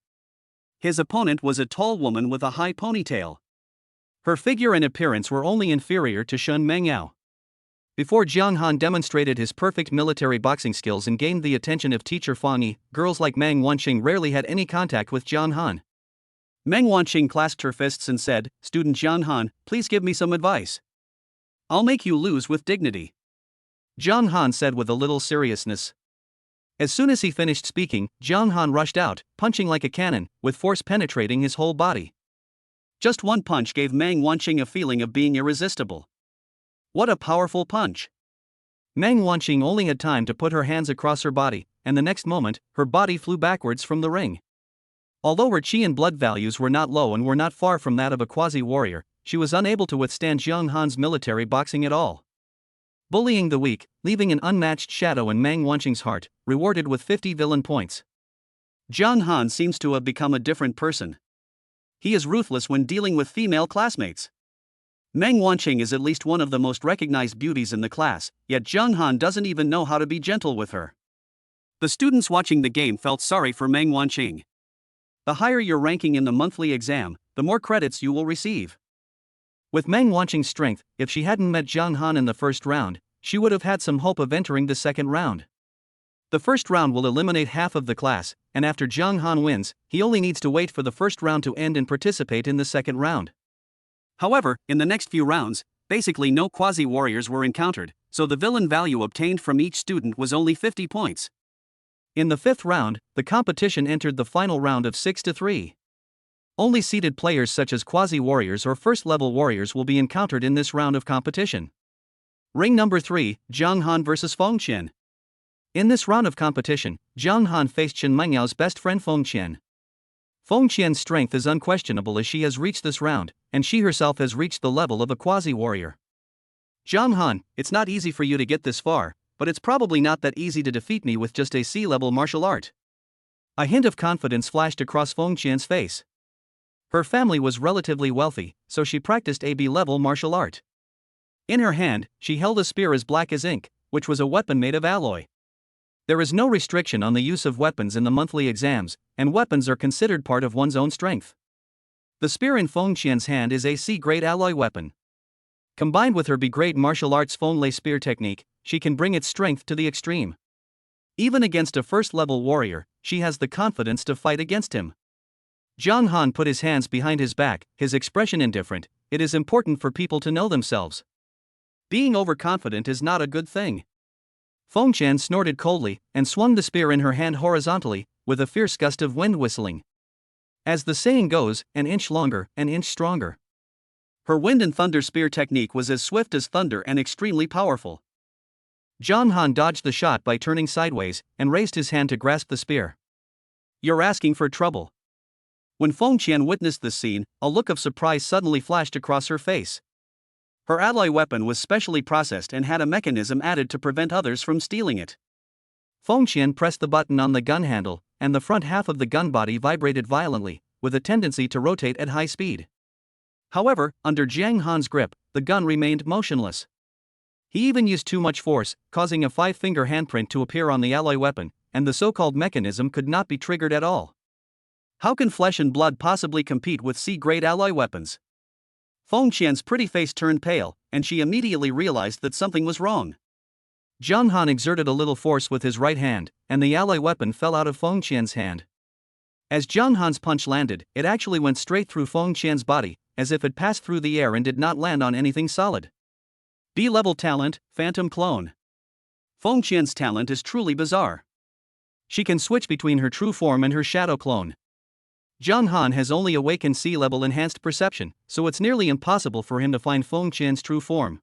His opponent was a tall woman with a high ponytail. Her figure and appearance were only inferior to Shen Mengyao. Before Zhang Han demonstrated his perfect military boxing skills and gained the attention of teacher Fang Yi, girls like Mang Wanqing rarely had any contact with Zhang Han. Mang Wanqing clasped her fists and said, "Student Zhang Han, please give me some advice. I'll make you lose with dignity." Zhang Han said with a little seriousness. As soon as he finished speaking, Zhang Han rushed out, punching like a cannon, with force penetrating his whole body. Just one punch gave Mang Wanqing a feeling of being irresistible. What a powerful punch! Mang Wanqing only had time to put her hands across her body, and the next moment, her body flew backwards from the ring. Although her chi and blood values were not low and were not far from that of a quasi-warrior, she was unable to withstand Zhang Han's military boxing at all. Bullying the weak, leaving an unmatched shadow in Mang Wanqing's heart, rewarded with 50 villain points. Zhang Han seems to have become a different person. He is ruthless when dealing with female classmates. Mang Wanqing is at least one of the most recognized beauties in the class, yet Zhang Han doesn't even know how to be gentle with her. The students watching the game felt sorry for Mang Wanqing. The higher your ranking in the monthly exam, the more credits you will receive. With Mang Wanqing's strength, if she hadn't met Zhang Han in the first round, she would have had some hope of entering the second round. The first round will eliminate half of the class, and after Zhang Han wins, he only needs to wait for the first round to end and participate in the second round. However, in the next few rounds, basically no quasi-warriors were encountered, so the villain value obtained from each student was only 50 points. In the 5th round, the competition entered the final round of 6-3. Only seeded players such as quasi-warriors or first-level warriors will be encountered in this round of competition. Ring number 3, Zhang Han vs Feng Qian. In this round of competition, Zhang Han faced Shen Mengyao's best friend Feng Qian. Feng Qian's strength is unquestionable as she has reached this round, and she herself has reached the level of a quasi-warrior. Zhang Han, it's not easy for you to get this far, but it's probably not that easy to defeat me with just a C-level martial art. A hint of confidence flashed across Feng Qian's face. Her family was relatively wealthy, so she practiced a B-level martial art. In her hand, she held a spear as black as ink, which was a weapon made of alloy. There is no restriction on the use of weapons in the monthly exams, and weapons are considered part of one's own strength. The spear in Feng Qian's hand is a C-grade alloy weapon. Combined with her B-grade martial arts Feng Lei spear technique, she can bring its strength to the extreme. Even against a first-level warrior, she has the confidence to fight against him. Zhang Han put his hands behind his back, his expression indifferent. It is important for people to know themselves. Being overconfident is not a good thing. Feng Qian snorted coldly, and swung the spear in her hand horizontally, with a fierce gust of wind whistling. As the saying goes, an inch longer, an inch stronger. Her wind and thunder spear technique was as swift as thunder and extremely powerful. Zhang Han dodged the shot by turning sideways and raised his hand to grasp the spear. "You're asking for trouble." When Feng Qian witnessed this scene, a look of surprise suddenly flashed across her face. Her alloy weapon was specially processed and had a mechanism added to prevent others from stealing it. Feng Qian pressed the button on the gun handle, and the front half of the gun body vibrated violently, with a tendency to rotate at high speed. However, under Zhang Han's grip, the gun remained motionless. He even used too much force, causing a 5-finger handprint to appear on the alloy weapon, and the so-called mechanism could not be triggered at all. How can flesh and blood possibly compete with C-grade alloy weapons? Feng Qian's pretty face turned pale, and she immediately realized that something was wrong. Zhang Han exerted a little force with his right hand, and the alloy weapon fell out of Feng Qian's hand. As Zhang Han's punch landed, it actually went straight through Feng Qian's body, as if it passed through the air and did not land on anything solid. B-level talent, Phantom Clone. Feng Qian's talent is truly bizarre. She can switch between her true form and her shadow clone. Zhang Han has only awakened C-level enhanced perception, so it's nearly impossible for him to find Feng Qian's true form.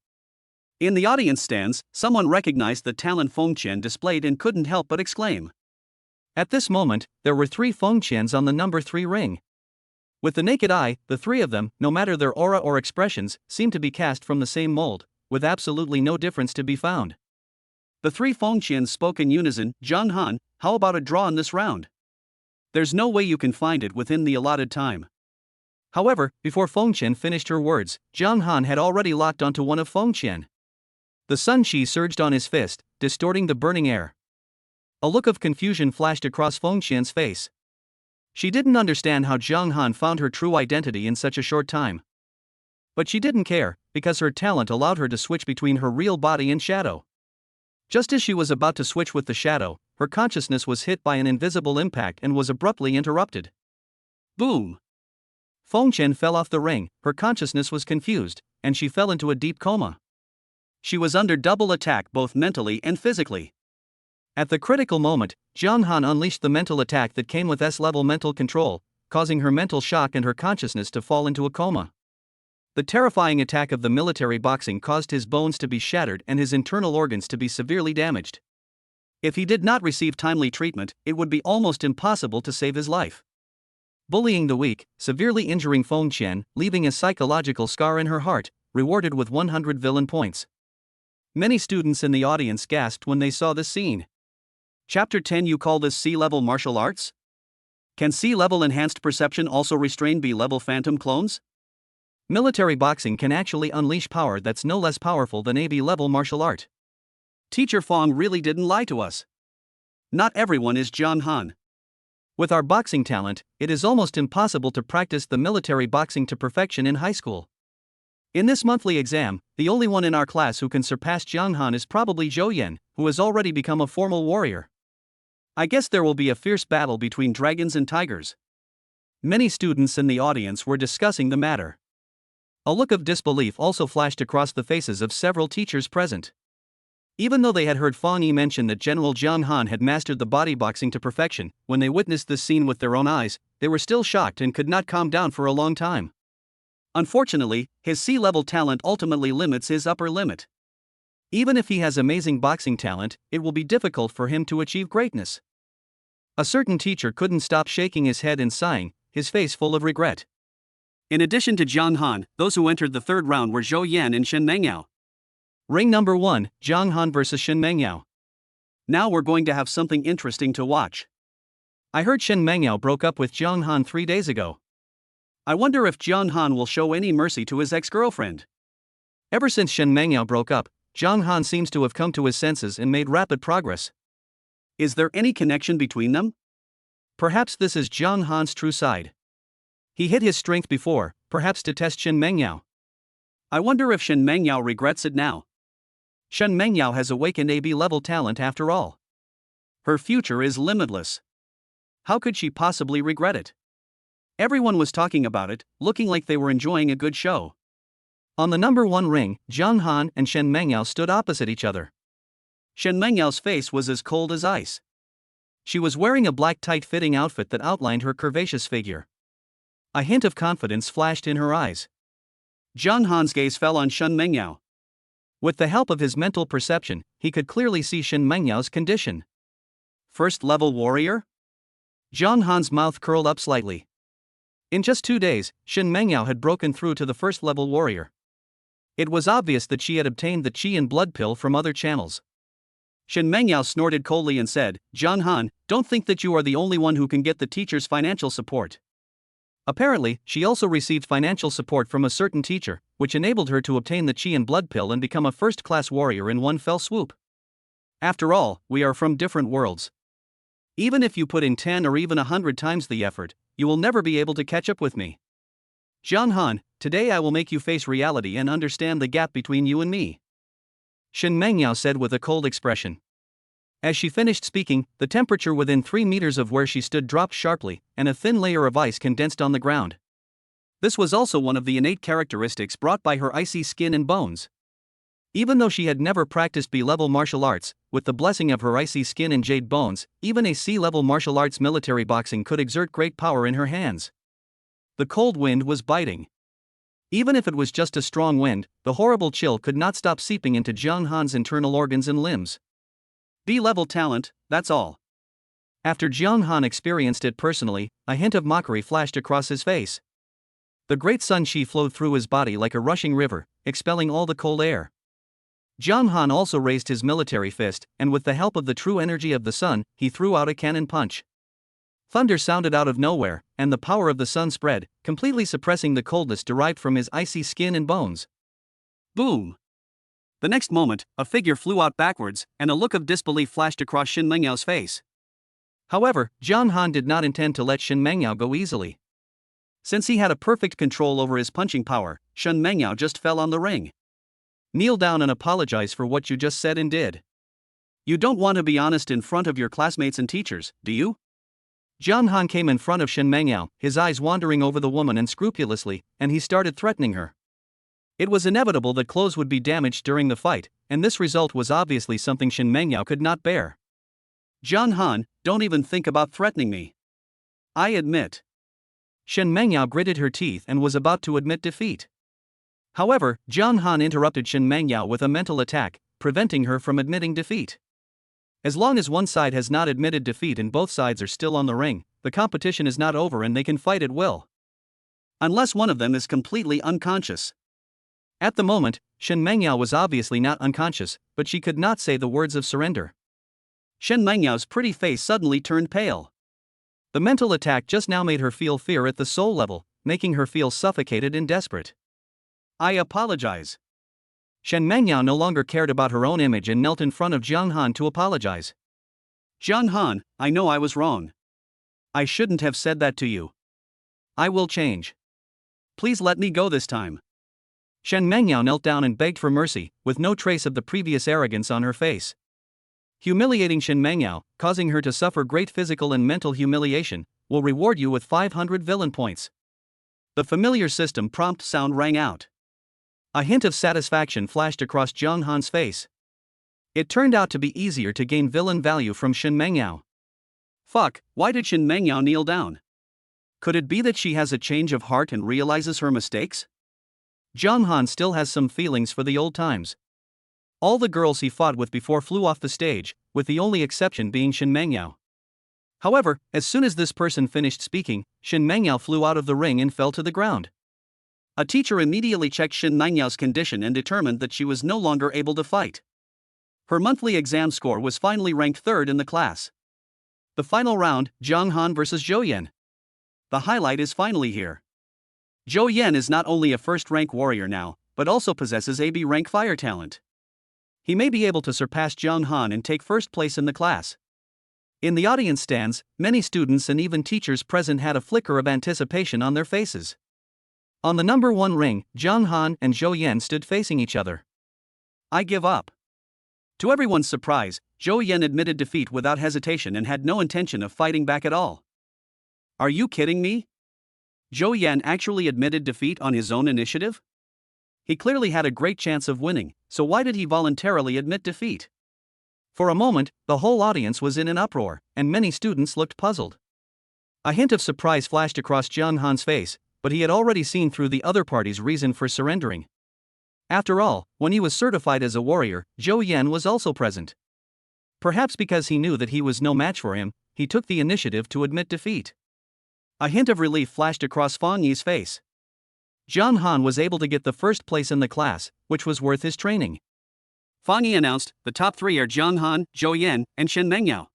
In the audience stands, someone recognized the talent Feng Qian displayed and couldn't help but exclaim. At this moment, there were 3 Feng Qians on the number 3 ring. With the naked eye, the 3 of them, no matter their aura or expressions, seemed to be cast from the same mold, with absolutely no difference to be found. The 3 Feng Qians spoke in unison. "Zhang Han, how about a draw in this round? There's no way you can find it within the allotted time." However, before Feng Qian finished her words, Zhang Han had already locked onto one of Feng Qian. The sun chi surged on his fist, distorting the burning air. A look of confusion flashed across Feng Qian's face. She didn't understand how Zhang Han found her true identity in such a short time. But she didn't care, because her talent allowed her to switch between her real body and shadow. Just as she was about to switch with the shadow, her consciousness was hit by an invisible impact and was abruptly interrupted. Boom! Feng Qian fell off the ring, her consciousness was confused, and she fell into a deep coma. She was under double attack both mentally and physically. At the critical moment, Zhang Han unleashed the mental attack that came with S-level mental control, causing her mental shock and her consciousness to fall into a coma. The terrifying attack of the military boxing caused his bones to be shattered and his internal organs to be severely damaged. If he did not receive timely treatment, it would be almost impossible to save his life. Bullying the weak, severely injuring Feng Qian, leaving a psychological scar in her heart, rewarded with 100 villain points. Many students in the audience gasped when they saw this scene. Chapter 10. You call this C-level martial arts? Can C-level enhanced perception also restrain B-level phantom clones? Military boxing can actually unleash power that's no less powerful than a B-level martial art. Teacher Fong really didn't lie to us. Not everyone is Zhang Han. With our boxing talent, it is almost impossible to practice the military boxing to perfection in high school. In this monthly exam, the only one in our class who can surpass Zhang Han is probably Zhou Yan, who has already become a formal warrior. I guess there will be a fierce battle between dragons and tigers. Many students in the audience were discussing the matter. A look of disbelief also flashed across the faces of several teachers present. Even though they had heard Fang Yi mention that General Zhang Han had mastered the body boxing to perfection, when they witnessed this scene with their own eyes, they were still shocked and could not calm down for a long time. Unfortunately, his C-level talent ultimately limits his upper limit. Even if he has amazing boxing talent, it will be difficult for him to achieve greatness. A certain teacher couldn't stop shaking his head and sighing, his face full of regret. In addition to Zhang Han, those who entered the 3rd round were Zhou Yan and Shen Mengyao. Ring number 1, Zhang Han vs Shen Mengyao. Now we're going to have something interesting to watch. I heard Shen Mengyao broke up with Zhang Han 3 days ago. I wonder if Zhang Han will show any mercy to his ex-girlfriend. Ever since Shen Mengyao broke up, Zhang Han seems to have come to his senses and made rapid progress. Is there any connection between them? Perhaps this is Zhang Han's true side. He hid his strength before, perhaps to test Shen Mengyao. I wonder if Shen Mengyao regrets it now. Shen Mengyao has awakened a B-level talent after all. Her future is limitless. How could she possibly regret it? Everyone was talking about it, looking like they were enjoying a good show. On the number 1 ring, Zhang Han and Shen Mengyao stood opposite each other. Shen Mengyao's face was as cold as ice. She was wearing a black tight-fitting outfit that outlined her curvaceous figure. A hint of confidence flashed in her eyes. Zhang Han's gaze fell on Shen Mengyao. With the help of his mental perception, he could clearly see Shen Mengyao's condition. First-level warrior? Zhang Han's mouth curled up slightly. In just 2 days, Shen Mengyao had broken through to the first-level warrior. It was obvious that she had obtained the qi and blood pill from other channels. Shen Mengyao snorted coldly and said, Zhang Han, don't think that you are the only one who can get the teacher's financial support. Apparently, she also received financial support from a certain teacher, which enabled her to obtain the qi and blood pill and become a first-class warrior in one fell swoop. After all, we are from different worlds. Even if you put in 10 or even 100 times the effort, you will never be able to catch up with me. Zhang Han, today I will make you face reality and understand the gap between you and me. Shen Mengyao said with a cold expression. As she finished speaking, the temperature within 3 meters of where she stood dropped sharply, and a thin layer of ice condensed on the ground. This was also one of the innate characteristics brought by her icy skin and bones. Even though she had never practiced B-level martial arts, with the blessing of her icy skin and jade bones, even a C-level martial arts military boxing could exert great power in her hands. The cold wind was biting. Even if it was just a strong wind, the horrible chill could not stop seeping into Zhang Han's internal organs and limbs. B-level talent, that's all. After Zhang Han experienced it personally, a hint of mockery flashed across his face. The great sun qi flowed through his body like a rushing river, expelling all the cold air. Zhang Han also raised his military fist, and with the help of the true energy of the sun, he threw out a cannon punch. Thunder sounded out of nowhere, and the power of the sun spread, completely suppressing the coldness derived from his icy skin and bones. Boom! The next moment, a figure flew out backwards, and a look of disbelief flashed across Shen Mengyao's face. However, Zhang Han did not intend to let Shen Mengyao go easily. Since he had a perfect control over his punching power, Shen Mengyao just fell on the ring. Kneel down and apologize for what you just said and did. You don't want to be honest in front of your classmates and teachers, do you? Zhang Han came in front of Shen Mengyao, his eyes wandering over the woman unscrupulously, and he started threatening her. It was inevitable that clothes would be damaged during the fight, and this result was obviously something Shen Mengyao could not bear. Zhang Han, don't even think about threatening me. I admit. Shen Mengyao gritted her teeth and was about to admit defeat. However, Zhang Han interrupted Shen Mengyao with a mental attack, preventing her from admitting defeat. As long as one side has not admitted defeat and both sides are still on the ring, the competition is not over and they can fight at will. Unless one of them is completely unconscious. At the moment, Shen Mengyao was obviously not unconscious, but she could not say the words of surrender. Shen Mengyao's pretty face suddenly turned pale. The mental attack just now made her feel fear at the soul level, making her feel suffocated and desperate. I apologize. Shen Mengyao no longer cared about her own image and knelt in front of Zhang Han to apologize. Zhang Han, I know I was wrong. I shouldn't have said that to you. I will change. Please let me go this time. Shen Mengyao knelt down and begged for mercy, with no trace of the previous arrogance on her face. Humiliating Shen Mengyao, causing her to suffer great physical and mental humiliation, will reward you with 500 villain points. The familiar system prompt sound rang out. A hint of satisfaction flashed across Zhang Han's face. It turned out to be easier to gain villain value from Shen Mengyao. Fuck, why did Shen Mengyao kneel down? Could it be that she has a change of heart and realizes her mistakes? Zhang Han still has some feelings for the old times. All the girls he fought with before flew off the stage, with the only exception being Shen Mengyao. However, as soon as this person finished speaking, Shen Mengyao flew out of the ring and fell to the ground. A teacher immediately checked Shen Mengyao's condition and determined that she was no longer able to fight. Her monthly exam score was finally ranked 3rd in the class. The final round, Zhang Han vs. Zhou Yan. The highlight is finally here. Zhou Yan is not only a first-rank warrior now, but also possesses a B-rank fire talent. He may be able to surpass Zhang Han and take first place in the class. In the audience stands, many students and even teachers present had a flicker of anticipation on their faces. On the number 1 ring, Zhang Han and Zhou Yan stood facing each other. I give up. To everyone's surprise, Zhou Yan admitted defeat without hesitation and had no intention of fighting back at all. Are you kidding me? Zhou Yan actually admitted defeat on his own initiative? He clearly had a great chance of winning, so why did he voluntarily admit defeat? For a moment, the whole audience was in an uproar, and many students looked puzzled. A hint of surprise flashed across Zhang Han's face, but he had already seen through the other party's reason for surrendering. After all, when he was certified as a warrior, Zhou Yan was also present. Perhaps because he knew that he was no match for him, he took the initiative to admit defeat. A hint of relief flashed across Fang Yi's face. Zhang Han was able to get the first place in the class, which was worth his training. Fang Yi announced, the top 3 are Zhang Han, Zhou Yan, and Shen Mengyao.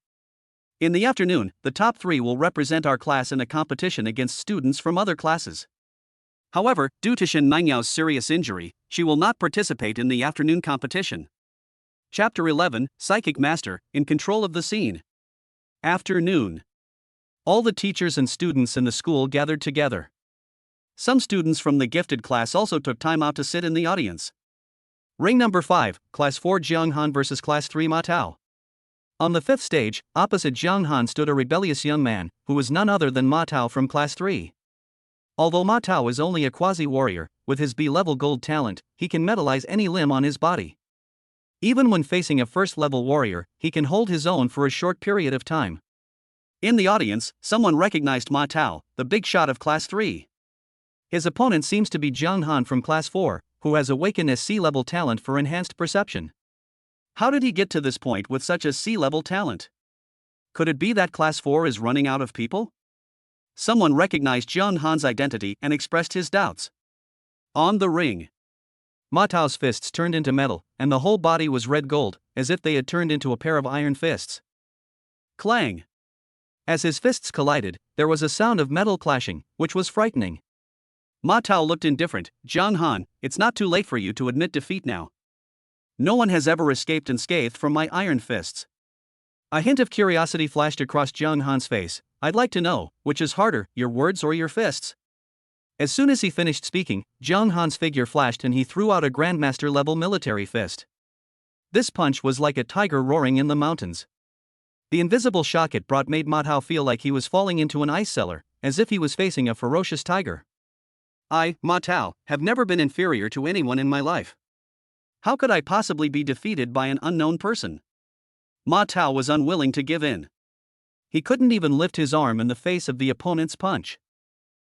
In the afternoon, the top 3 will represent our class in a competition against students from other classes. However, due to Shen Mengyao serious injury, she will not participate in the afternoon competition. Chapter 11, Psychic Master, in control of the scene. Afternoon. All the teachers and students in the school gathered together. Some students from the gifted class also took time out to sit in the audience. Ring number 5, Class 4 Jiang Han vs Class 3 Ma Tao. On the 5th stage, opposite Jiang Han stood a rebellious young man, who was none other than Ma Tao from Class 3. Although Ma Tao is only a quasi-warrior, with his B-level gold talent, he can metalize any limb on his body. Even when facing a first-level warrior, he can hold his own for a short period of time. In the audience, someone recognized Ma Tao, the big shot of Class 3. His opponent seems to be Jiang Han from Class 4, who has awakened a C-level talent for enhanced perception. How did he get to this point with such a C-level talent? Could it be that Class 4 is running out of people? Someone recognized Jiang Han's identity and expressed his doubts. On the ring. Ma Tao's fists turned into metal, and the whole body was red gold, as if they had turned into a pair of iron fists. Clang! As his fists collided, there was a sound of metal clashing, which was frightening. Ma Tao looked indifferent. Jiang Han, it's not too late for you to admit defeat now. No one has ever escaped unscathed from my iron fists. A hint of curiosity flashed across Jiang Han's face. I'd like to know, which is harder, your words or your fists? As soon as he finished speaking, Jiang Han's figure flashed and he threw out a Grandmaster-level military fist. This punch was like a tiger roaring in the mountains. The invisible shock it brought made Ma Tao feel like he was falling into an ice cellar, as if he was facing a ferocious tiger. I, Ma Tao, have never been inferior to anyone in my life. How could I possibly be defeated by an unknown person? Ma Tao was unwilling to give in. He couldn't even lift his arm in the face of the opponent's punch.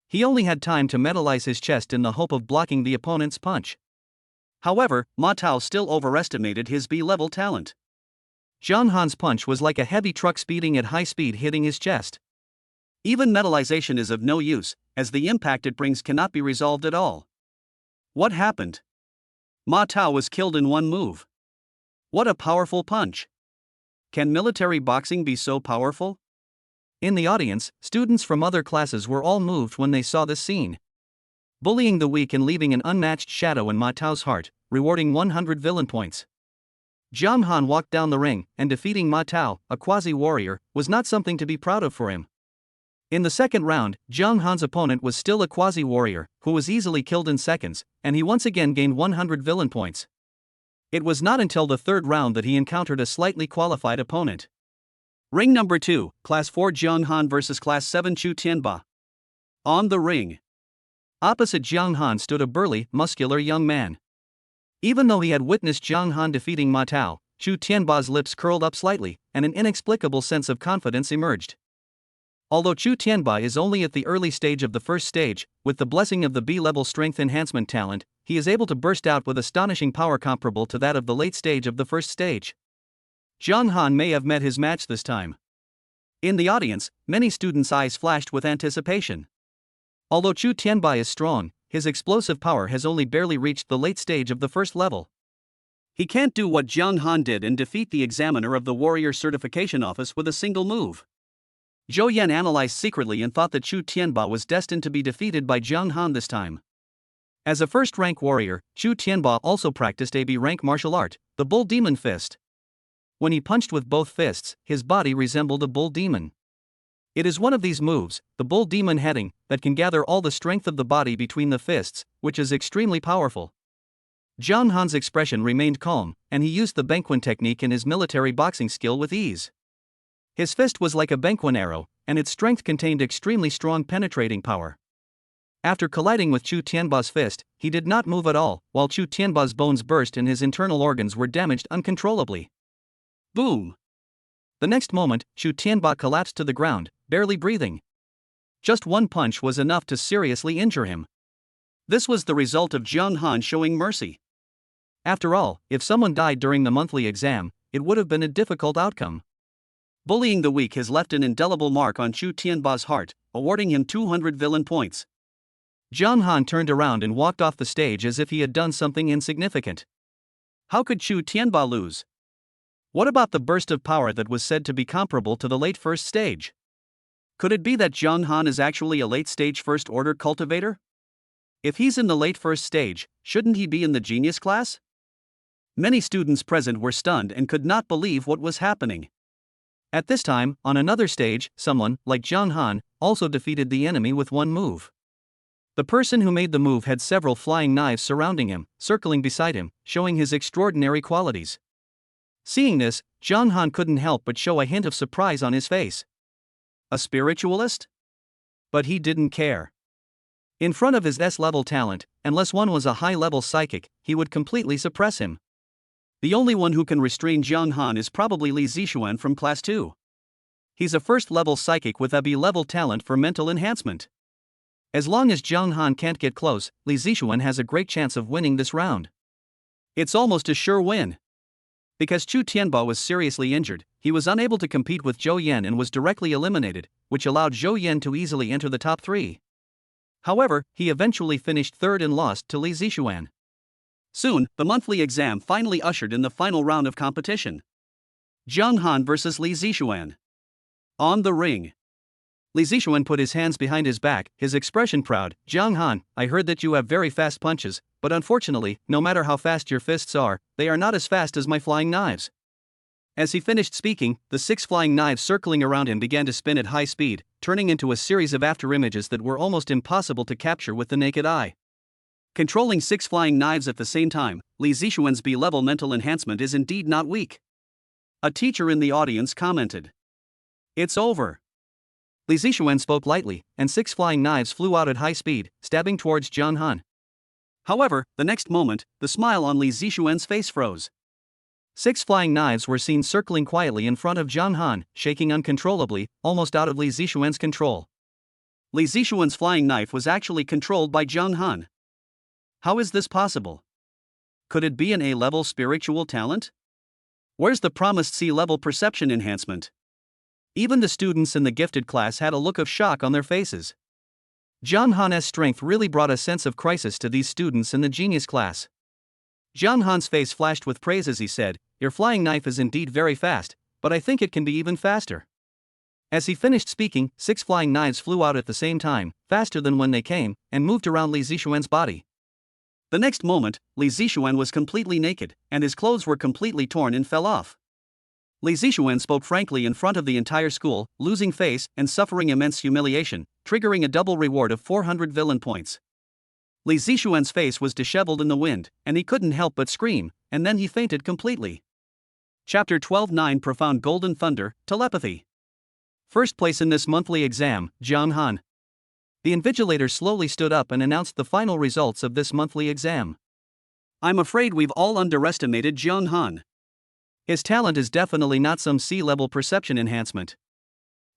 He only had time to metalize his chest in the hope of blocking the opponent's punch. However, Ma Tao still overestimated his B-level talent. Jiang Han's punch was like a heavy truck speeding at high speed hitting his chest. Even metalization is of no use, as the impact it brings cannot be resolved at all. What happened? Ma Tao was killed in one move. What a powerful punch! Can military boxing be so powerful? In the audience, students from other classes were all moved when they saw this scene. Bullying the weak and leaving an unmatched shadow in Ma Tao's heart, rewarding 100 villain points. Jiang Han walked down the ring, and defeating Ma Tao, a quasi-warrior, was not something to be proud of for him. In the second round, Jiang Han's opponent was still a quasi-warrior, who was easily killed in seconds, and he once again gained 100 villain points. It was not until the third round that he encountered a slightly qualified opponent. Ring number 2, Class 4 Jiang Han vs Class 7 Chu Tianba. On the ring. Opposite Jiang Han stood a burly, muscular young man. Even though he had witnessed Jiang Han defeating Ma Tao, Chu Tianba's lips curled up slightly, and an inexplicable sense of confidence emerged. Although Chu Tianba is only at the early stage of the first stage, with the blessing of the B-level strength enhancement talent, he is able to burst out with astonishing power comparable to that of the late stage of the first stage. Jiang Han may have met his match this time. In the audience, many students' eyes flashed with anticipation. Although Chu Tianba is strong, his explosive power has only barely reached the late stage of the first level. He can't do what Jiang Han did and defeat the examiner of the Warrior Certification Office with a single move. Zhou Yan analyzed secretly and thought that Chu Tianba was destined to be defeated by Jiang Han this time. As a first-rank warrior, Chu Tianba also practiced a B-rank martial art, the Bull Demon Fist. When he punched with both fists, his body resembled a bull demon. It is one of these moves, the Bull Demon Heading, that can gather all the strength of the body between the fists, which is extremely powerful. Jiang Han's expression remained calm, and he used the Benquin technique in his military boxing skill with ease. His fist was like a Benquin arrow, and its strength contained extremely strong penetrating power. After colliding with Chu Tianba's fist, he did not move at all, while Chu Tianba's bones burst and his internal organs were damaged uncontrollably. Boom! The next moment, Chu Tianba collapsed to the ground, barely breathing. Just one punch was enough to seriously injure him. This was the result of Jiang Han showing mercy. After all, if someone died during the monthly exam, it would have been a difficult outcome. Bullying the weak has left an indelible mark on Chu Tianba's heart, awarding him 200 villain points. Jiang Han turned around and walked off the stage as if he had done something insignificant. How could Chu Tianba lose? What about the burst of power that was said to be comparable to the late first stage? Could it be that Jiang Han is actually a late-stage first-order cultivator? If he's in the late first stage, shouldn't he be in the genius class? Many students present were stunned and could not believe what was happening. At this time, on another stage, someone, like Jiang Han, also defeated the enemy with one move. The person who made the move had several flying knives surrounding him, circling beside him, showing his extraordinary qualities. Seeing this, Jiang Han couldn't help but show a hint of surprise on his face. A spiritualist? But he didn't care. In front of his S-level talent, unless one was a high-level psychic, he would completely suppress him. The only one who can restrain Jiang Han is probably Li Zixuan from Class 2. He's a first-level psychic with a B-level talent for mental enhancement. As long as Jiang Han can't get close, Li Zixuan has a great chance of winning this round. It's almost a sure win. Because Chu Tianba was seriously injured, he was unable to compete with Zhou Yan and was directly eliminated, which allowed Zhou Yan to easily enter the top 3. However, he eventually finished third and lost to Li Zixuan. Soon, the monthly exam finally ushered in the final round of competition. Jiang Han vs. Li Zixuan. On the ring. Li Zixuan put his hands behind his back, his expression proud. Jiang Han, I heard that you have very fast punches, but unfortunately, no matter how fast your fists are, they are not as fast as my flying knives. As he finished speaking, the 6 flying knives circling around him began to spin at high speed, turning into a series of afterimages that were almost impossible to capture with the naked eye. Controlling 6 flying knives at the same time, Li Zixuan's B-level mental enhancement is indeed not weak. A teacher in the audience commented. It's over. Li Zixuan spoke lightly, and 6 flying knives flew out at high speed, stabbing towards Jiang Han. However, the next moment, the smile on Li Zixuan's face froze. 6 flying knives were seen circling quietly in front of Jiang Han, shaking uncontrollably, almost out of Li Zixuan's control. Li Zixuan's flying knife was actually controlled by Jiang Han. How is this possible? Could it be an A-level spiritual talent? Where's the promised C-level perception enhancement? Even the students in the gifted class had a look of shock on their faces. Jiang Han's strength really brought a sense of crisis to these students in the genius class. Jiang Han's face flashed with praise as he said, "Your flying knife is indeed very fast, but I think it can be even faster." As he finished speaking, 6 flying knives flew out at the same time, faster than when they came, and moved around Li Zixuan's body. The next moment, Li Zixuan was completely naked, and his clothes were completely torn and fell off. Li Zixuan spoke frankly in front of the entire school, losing face and suffering immense humiliation, triggering a double reward of 400 villain points. Li Zixuan's face was disheveled in the wind, and he couldn't help but scream, and then he fainted completely. Chapter 12-9 Profound Golden Thunder, Telepathy. First place in this monthly exam, Jiang Han. The invigilator slowly stood up and announced the final results of this monthly exam. I'm afraid we've all underestimated Jiang Han. His talent is definitely not some C-level perception enhancement.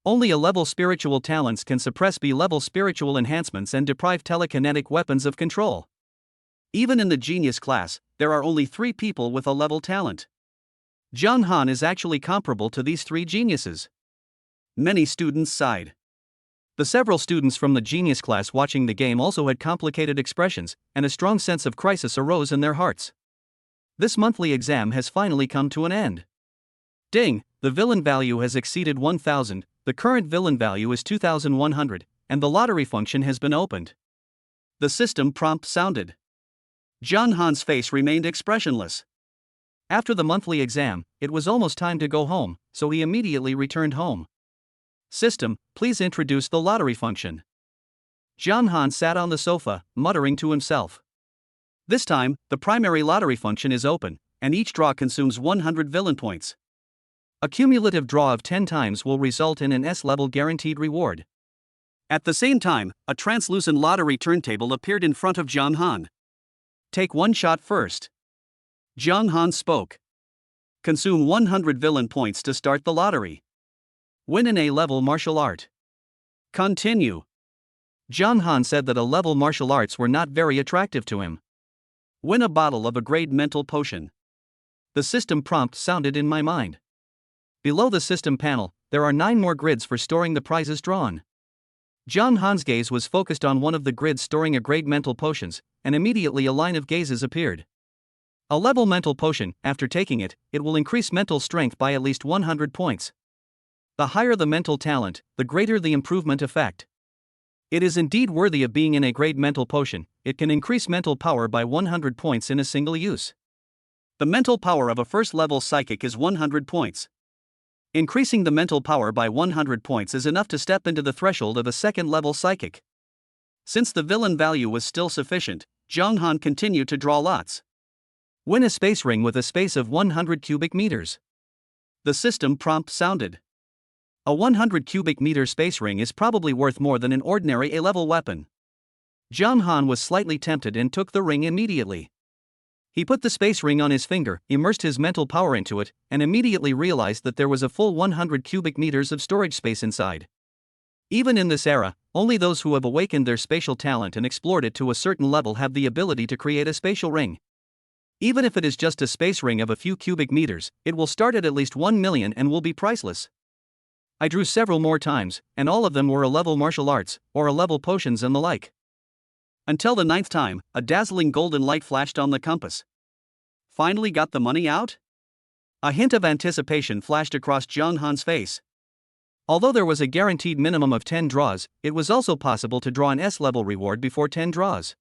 Only A-level spiritual talents can suppress B-level spiritual enhancements and deprive telekinetic weapons of control. Even in the genius class, there are only 3 people with A-level talent. Jiang Han is actually comparable to these 3 geniuses. Many students sighed. The several students from the genius class watching the game also had complicated expressions, and a strong sense of crisis arose in their hearts. This monthly exam has finally come to an end. Ding, the villain value has exceeded 1,000, the current villain value is 2,100, and the lottery function has been opened. The system prompt sounded. Jiang Han's face remained expressionless. After the monthly exam, it was almost time to go home, so he immediately returned home. System, please introduce the lottery function. Jiang Han sat on the sofa, muttering to himself. This time, the primary lottery function is open, and each draw consumes 100 villain points. A cumulative draw of 10 times will result in an S-level guaranteed reward. At the same time, a translucent lottery turntable appeared in front of Jiang Han. Take 1 shot first. Jiang Han spoke. Consume 100 villain points to start the lottery. Win an A-level martial art. Continue. John Han said that A-level martial arts were not very attractive to him. Win a bottle of a grade mental potion. The system prompt sounded in my mind. Below the system panel, there are 9 more grids for storing the prizes drawn. John Han's gaze was focused on one of the grids storing a grade mental potions, and immediately a line of gazes appeared. A level mental potion, after taking it, it will increase mental strength by at least 100 points. The higher the mental talent, the greater the improvement effect. It is indeed worthy of being in a grade mental potion. It can increase mental power by 100 points in a single use. The mental power of a first-level psychic is 100 points. Increasing the mental power by 100 points is enough to step into the threshold of a second-level psychic. Since the villain value was still sufficient, Zhang Han continued to draw lots. Win a space ring with a space of 100 cubic meters. The system prompt sounded. A 100 cubic meter space ring is probably worth more than an ordinary A-level weapon. Zhang Han was slightly tempted and took the ring immediately. He put the space ring on his finger, immersed his mental power into it, and immediately realized that there was a full 100 cubic meters of storage space inside. Even in this era, only those who have awakened their spatial talent and explored it to a certain level have the ability to create a spatial ring. Even if it is just a space ring of a few cubic meters, it will start at least 1 million and will be priceless. I drew several more times, and all of them were A-level martial arts, or A-level potions and the like. Until the 9th time, a dazzling golden light flashed on the compass. Finally got the money out? A hint of anticipation flashed across Zhang Han's face. Although there was a guaranteed minimum of 10 draws, it was also possible to draw an S-level reward before 10 draws.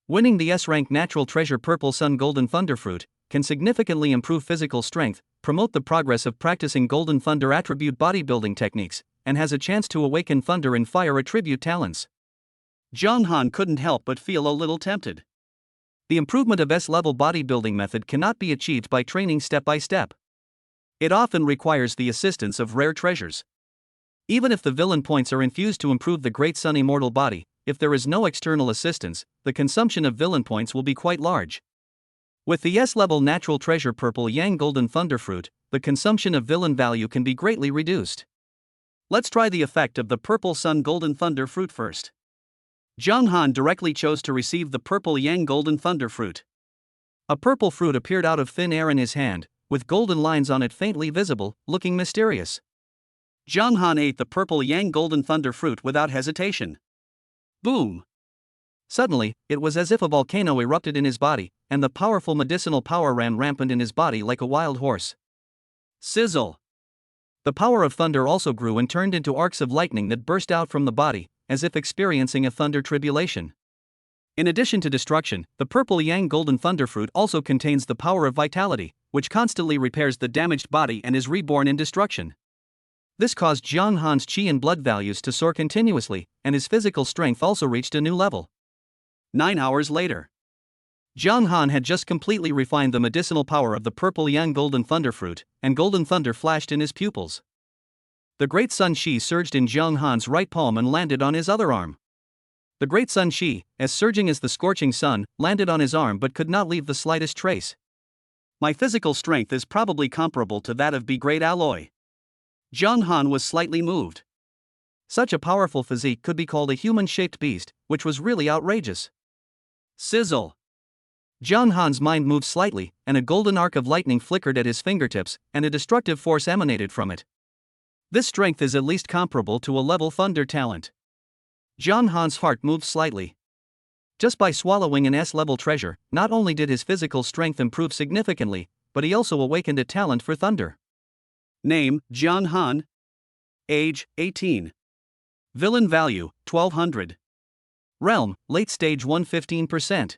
Winning the S-rank Natural Treasure Purple Sun Golden Thunder Fruit can significantly improve physical strength, promote the progress of practicing Golden Thunder attribute bodybuilding techniques, and has a chance to awaken Thunder and Fire attribute talents. Zhang Han couldn't help but feel a little tempted. The improvement of S-level bodybuilding method cannot be achieved by training step by step. It often requires the assistance of rare treasures. Even if the villain points are infused to improve the Great Sun immortal body, if there is no external assistance, the consumption of villain points will be quite large. With the S-level Natural Treasure Purple Yang Golden Thunder Fruit, the consumption of villain value can be greatly reduced. Let's try the effect of the Purple Sun Golden Thunder Fruit first. Zhang Han directly chose to receive the Purple Yang Golden Thunder Fruit. A purple fruit appeared out of thin air in his hand, with golden lines on it faintly visible, looking mysterious. Zhang Han ate the Purple Yang Golden Thunder Fruit without hesitation. Boom! Suddenly, it was as if a volcano erupted in his body, and the powerful medicinal power ran rampant in his body like a wild horse. Sizzle! The power of thunder also grew and turned into arcs of lightning that burst out from the body, as if experiencing a thunder tribulation. In addition to destruction, the Purple Yang Golden Thunder Fruit also contains the power of vitality, which constantly repairs the damaged body and is reborn in destruction. This caused Zhang Han's qi and blood values to soar continuously, and his physical strength also reached a new level. 9 hours later. Zhang Han had just completely refined the medicinal power of the Purple Yang Golden Thunder Fruit, and golden thunder flashed in his pupils. The Great Sun Qi surged in Zhang Han's right palm and landed on his other arm. The Great Sun Qi, as surging as the scorching sun, landed on his arm but could not leave the slightest trace. My physical strength is probably comparable to that of B-grade alloy. Zhang Han was slightly moved. Such a powerful physique could be called a human-shaped beast, which was really outrageous. Sizzle! Zhang Han's mind moved slightly, and a golden arc of lightning flickered at his fingertips, and a destructive force emanated from it. This strength is at least comparable to a level thunder talent. Zhang Han's heart moved slightly. Just by swallowing an S-level treasure, not only did his physical strength improve significantly, but he also awakened a talent for thunder. Name, Zhang Han. Age, 18. Villain value, 1200. Realm, late stage 115%.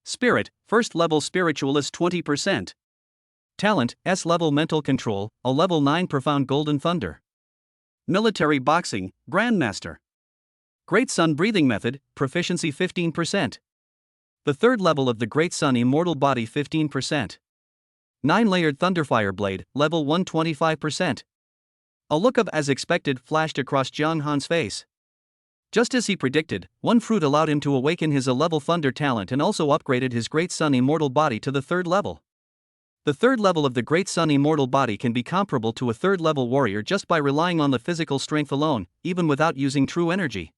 Spirit, first level spiritualist 20%. Talent, S-level mental control, a level 9 profound golden thunder. Military boxing, grandmaster. Great Sun breathing method, proficiency 15%. The third level of the Great Sun immortal body 15%. 9-layered thunderfire blade, level 125%. A look of as expected flashed across Zhang Han's face. Just as he predicted, one fruit allowed him to awaken his A-level thunder talent and also upgraded his Great Sun immortal body to the third level. The third level of the Great Sun immortal body can be comparable to a third level warrior just by relying on the physical strength alone, even without using true energy.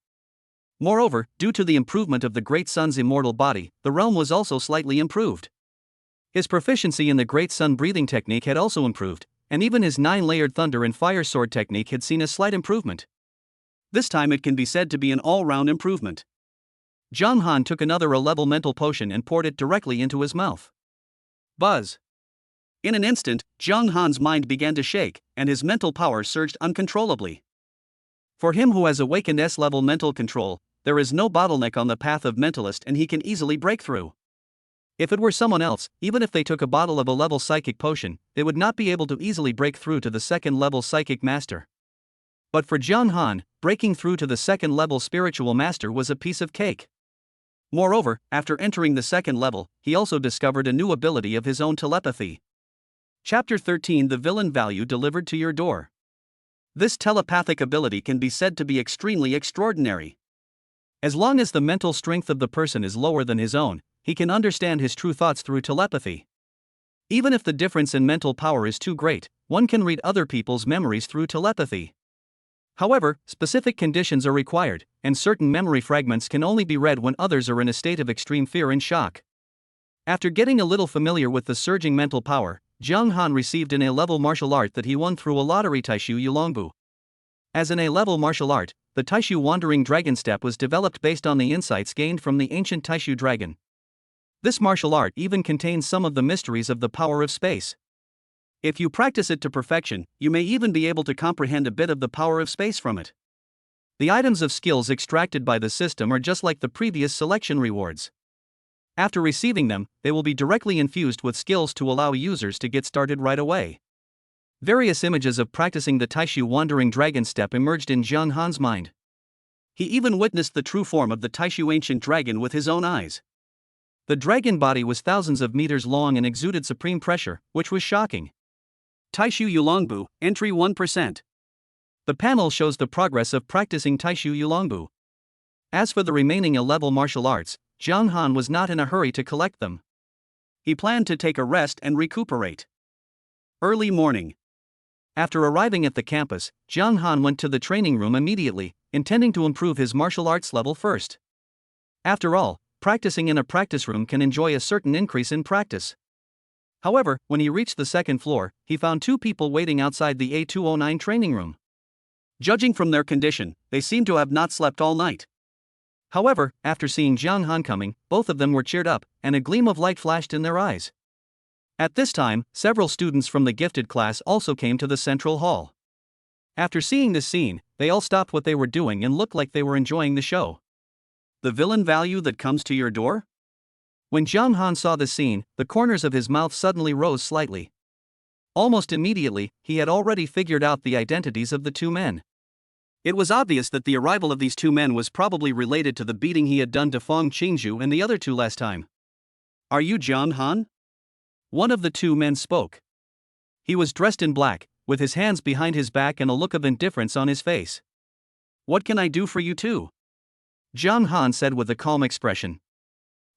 Moreover, due to the improvement of the Great Sun's immortal body, the realm was also slightly improved. His proficiency in the Great Sun breathing technique had also improved, and even his 9-layered thunder and fire sword technique had seen a slight improvement. This time it can be said to be an all-round improvement. Zhang Han took another A-level mental potion and poured it directly into his mouth. Buzz! In an instant, Zhang Han's mind began to shake, and his mental power surged uncontrollably. For him who has awakened S-level mental control, there is no bottleneck on the path of mentalist and he can easily break through. If it were someone else, even if they took a bottle of A-level psychic potion, they would not be able to easily break through to the second-level psychic master. But for Zhang Han, breaking through to the second-level spiritual master was a piece of cake. Moreover, after entering the second level, he also discovered a new ability of his own, telepathy. Chapter 13: The Villain Value Delivered to Your Door. This telepathic ability can be said to be extremely extraordinary. As long as the mental strength of the person is lower than his own, he can understand his true thoughts through telepathy. Even if the difference in mental power is too great, one can read other people's memories through telepathy. However, specific conditions are required, and certain memory fragments can only be read when others are in a state of extreme fear and shock. After getting a little familiar with the surging mental power, Zhang Han received an A-level martial art that he won through a lottery, Taishu Yulongbu. As an A-level martial art, the Taishu Wandering Dragon Step was developed based on the insights gained from the ancient Taishu dragon. This martial art even contains some of the mysteries of the power of space. If you practice it to perfection, you may even be able to comprehend a bit of the power of space from it. The items of skills extracted by the system are just like the previous selection rewards. After receiving them, they will be directly infused with skills to allow users to get started right away. Various images of practicing the Taishu Wandering Dragon Step emerged in Zhang Han's mind. He even witnessed the true form of the Taishu Ancient Dragon with his own eyes. The dragon body was thousands of meters long and exuded supreme pressure, which was shocking. Taishu Yulongbu, entry 1%. The panel shows the progress of practicing Taishu Yulongbu. As for the remaining A-level martial arts, Zhang Han was not in a hurry to collect them. He planned to take a rest and recuperate. Early morning. After arriving at the campus, Zhang Han went to the training room immediately, intending to improve his martial arts level first. After all, practicing in a practice room can enjoy a certain increase in practice. However, when he reached the second floor, he found two people waiting outside the A209 training room. Judging from their condition, they seemed to have not slept all night. However, after seeing Zhang Han coming, both of them were cheered up, and a gleam of light flashed in their eyes. At this time, several students from the gifted class also came to the central hall. After seeing this scene, they all stopped what they were doing and looked like they were enjoying the show. The villain value that comes to your door? When Zhang Han saw the scene, the corners of his mouth suddenly rose slightly. Almost immediately, he had already figured out the identities of the two men. It was obvious that the arrival of these two men was probably related to the beating he had done to Feng Qingzhu and the other two last time. Are you Zhang Han? One of the two men spoke. He was dressed in black, with his hands behind his back and a look of indifference on his face. What can I do for you two? Zhang Han said with a calm expression.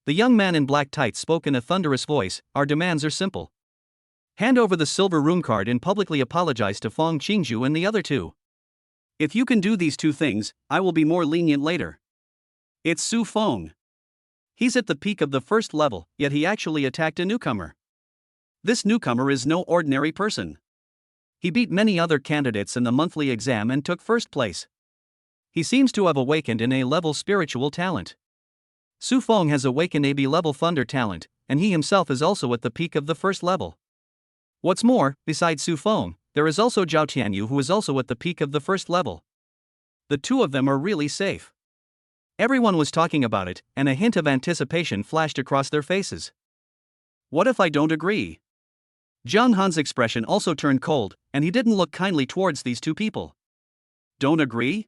The young man in black tights spoke in a thunderous voice. Our demands are simple. Hand over the silver room card and publicly apologize to Feng Qingzhu and the other two. If you can do these two things, I will be more lenient later. It's Su Feng. He's at the peak of the first level, yet he actually attacked a newcomer. This newcomer is no ordinary person. He beat many other candidates in the monthly exam and took first place. He seems to have awakened an A-level spiritual talent. Su Feng has awakened a B-level thunder talent, and he himself is also at the peak of the first level. What's more, besides Su Feng, there is also Zhao Tianyu who is also at the peak of the first level. The two of them are really safe. Everyone was talking about it, and a hint of anticipation flashed across their faces. What if I don't agree? Zhang Han's expression also turned cold, and he didn't look kindly towards these two people. Don't agree?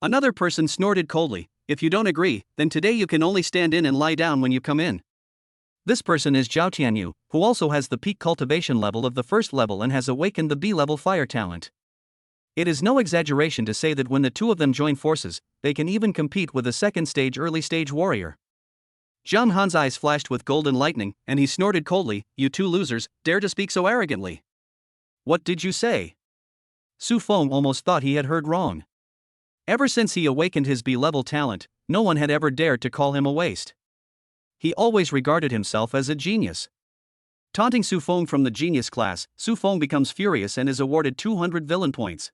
Another person snorted coldly. If you don't agree, then today you can only stand in and lie down when you come in. This person is Zhao Tianyu, who also has the peak cultivation level of the first level and has awakened the B-level fire talent. It is no exaggeration to say that when the two of them join forces, they can even compete with a second-stage early-stage warrior. Zhang Han's eyes flashed with golden lightning, and he snorted coldly, you two losers, dare to speak so arrogantly. What did you say? Su Feng almost thought he had heard wrong. Ever since he awakened his B-level talent, no one had ever dared to call him a waste. He always regarded himself as a genius. Taunting Su Feng from the genius class, Su Feng becomes furious and is awarded 200 villain points.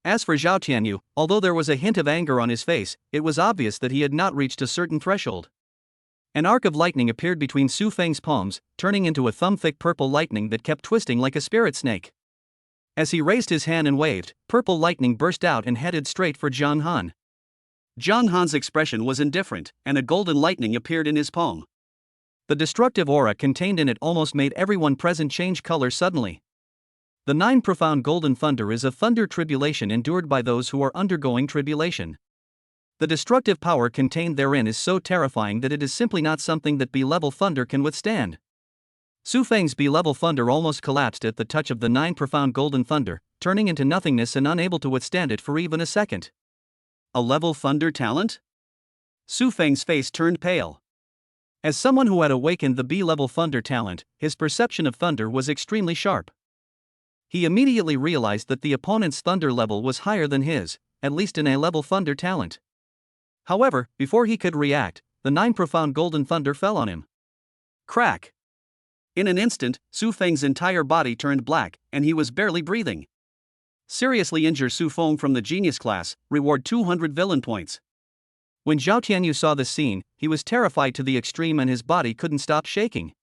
As for Zhao Tianyu, although there was a hint of anger on his face, it was obvious that he had not reached a certain threshold. An arc of lightning appeared between Su Feng's palms, turning into a thumb-thick purple lightning that kept twisting like a spirit snake. As he raised his hand and waved, purple lightning burst out and headed straight for Zhang Han. Zhang Han's expression was indifferent, and a golden lightning appeared in his palm. The destructive aura contained in it almost made everyone present change color suddenly. The 9 profound golden thunder is a thunder tribulation endured by those who are undergoing tribulation. The destructive power contained therein is so terrifying that it is simply not something that B-level thunder can withstand. Su Feng's B-level thunder almost collapsed at the touch of the 9 profound golden thunder, turning into nothingness and unable to withstand it for even a second. A level thunder talent? Su Feng's face turned pale. As someone who had awakened the B-level thunder talent, his perception of thunder was extremely sharp. He immediately realized that the opponent's thunder level was higher than his, at least in A-level thunder talent. However, before he could react, the 9 profound golden thunder fell on him. Crack! In an instant, Su Feng's entire body turned black, and he was barely breathing. Seriously injure Su Feng from the genius class, reward 200 villain points. When Zhao Tianyu saw this scene, he was terrified to the extreme and his body couldn't stop shaking.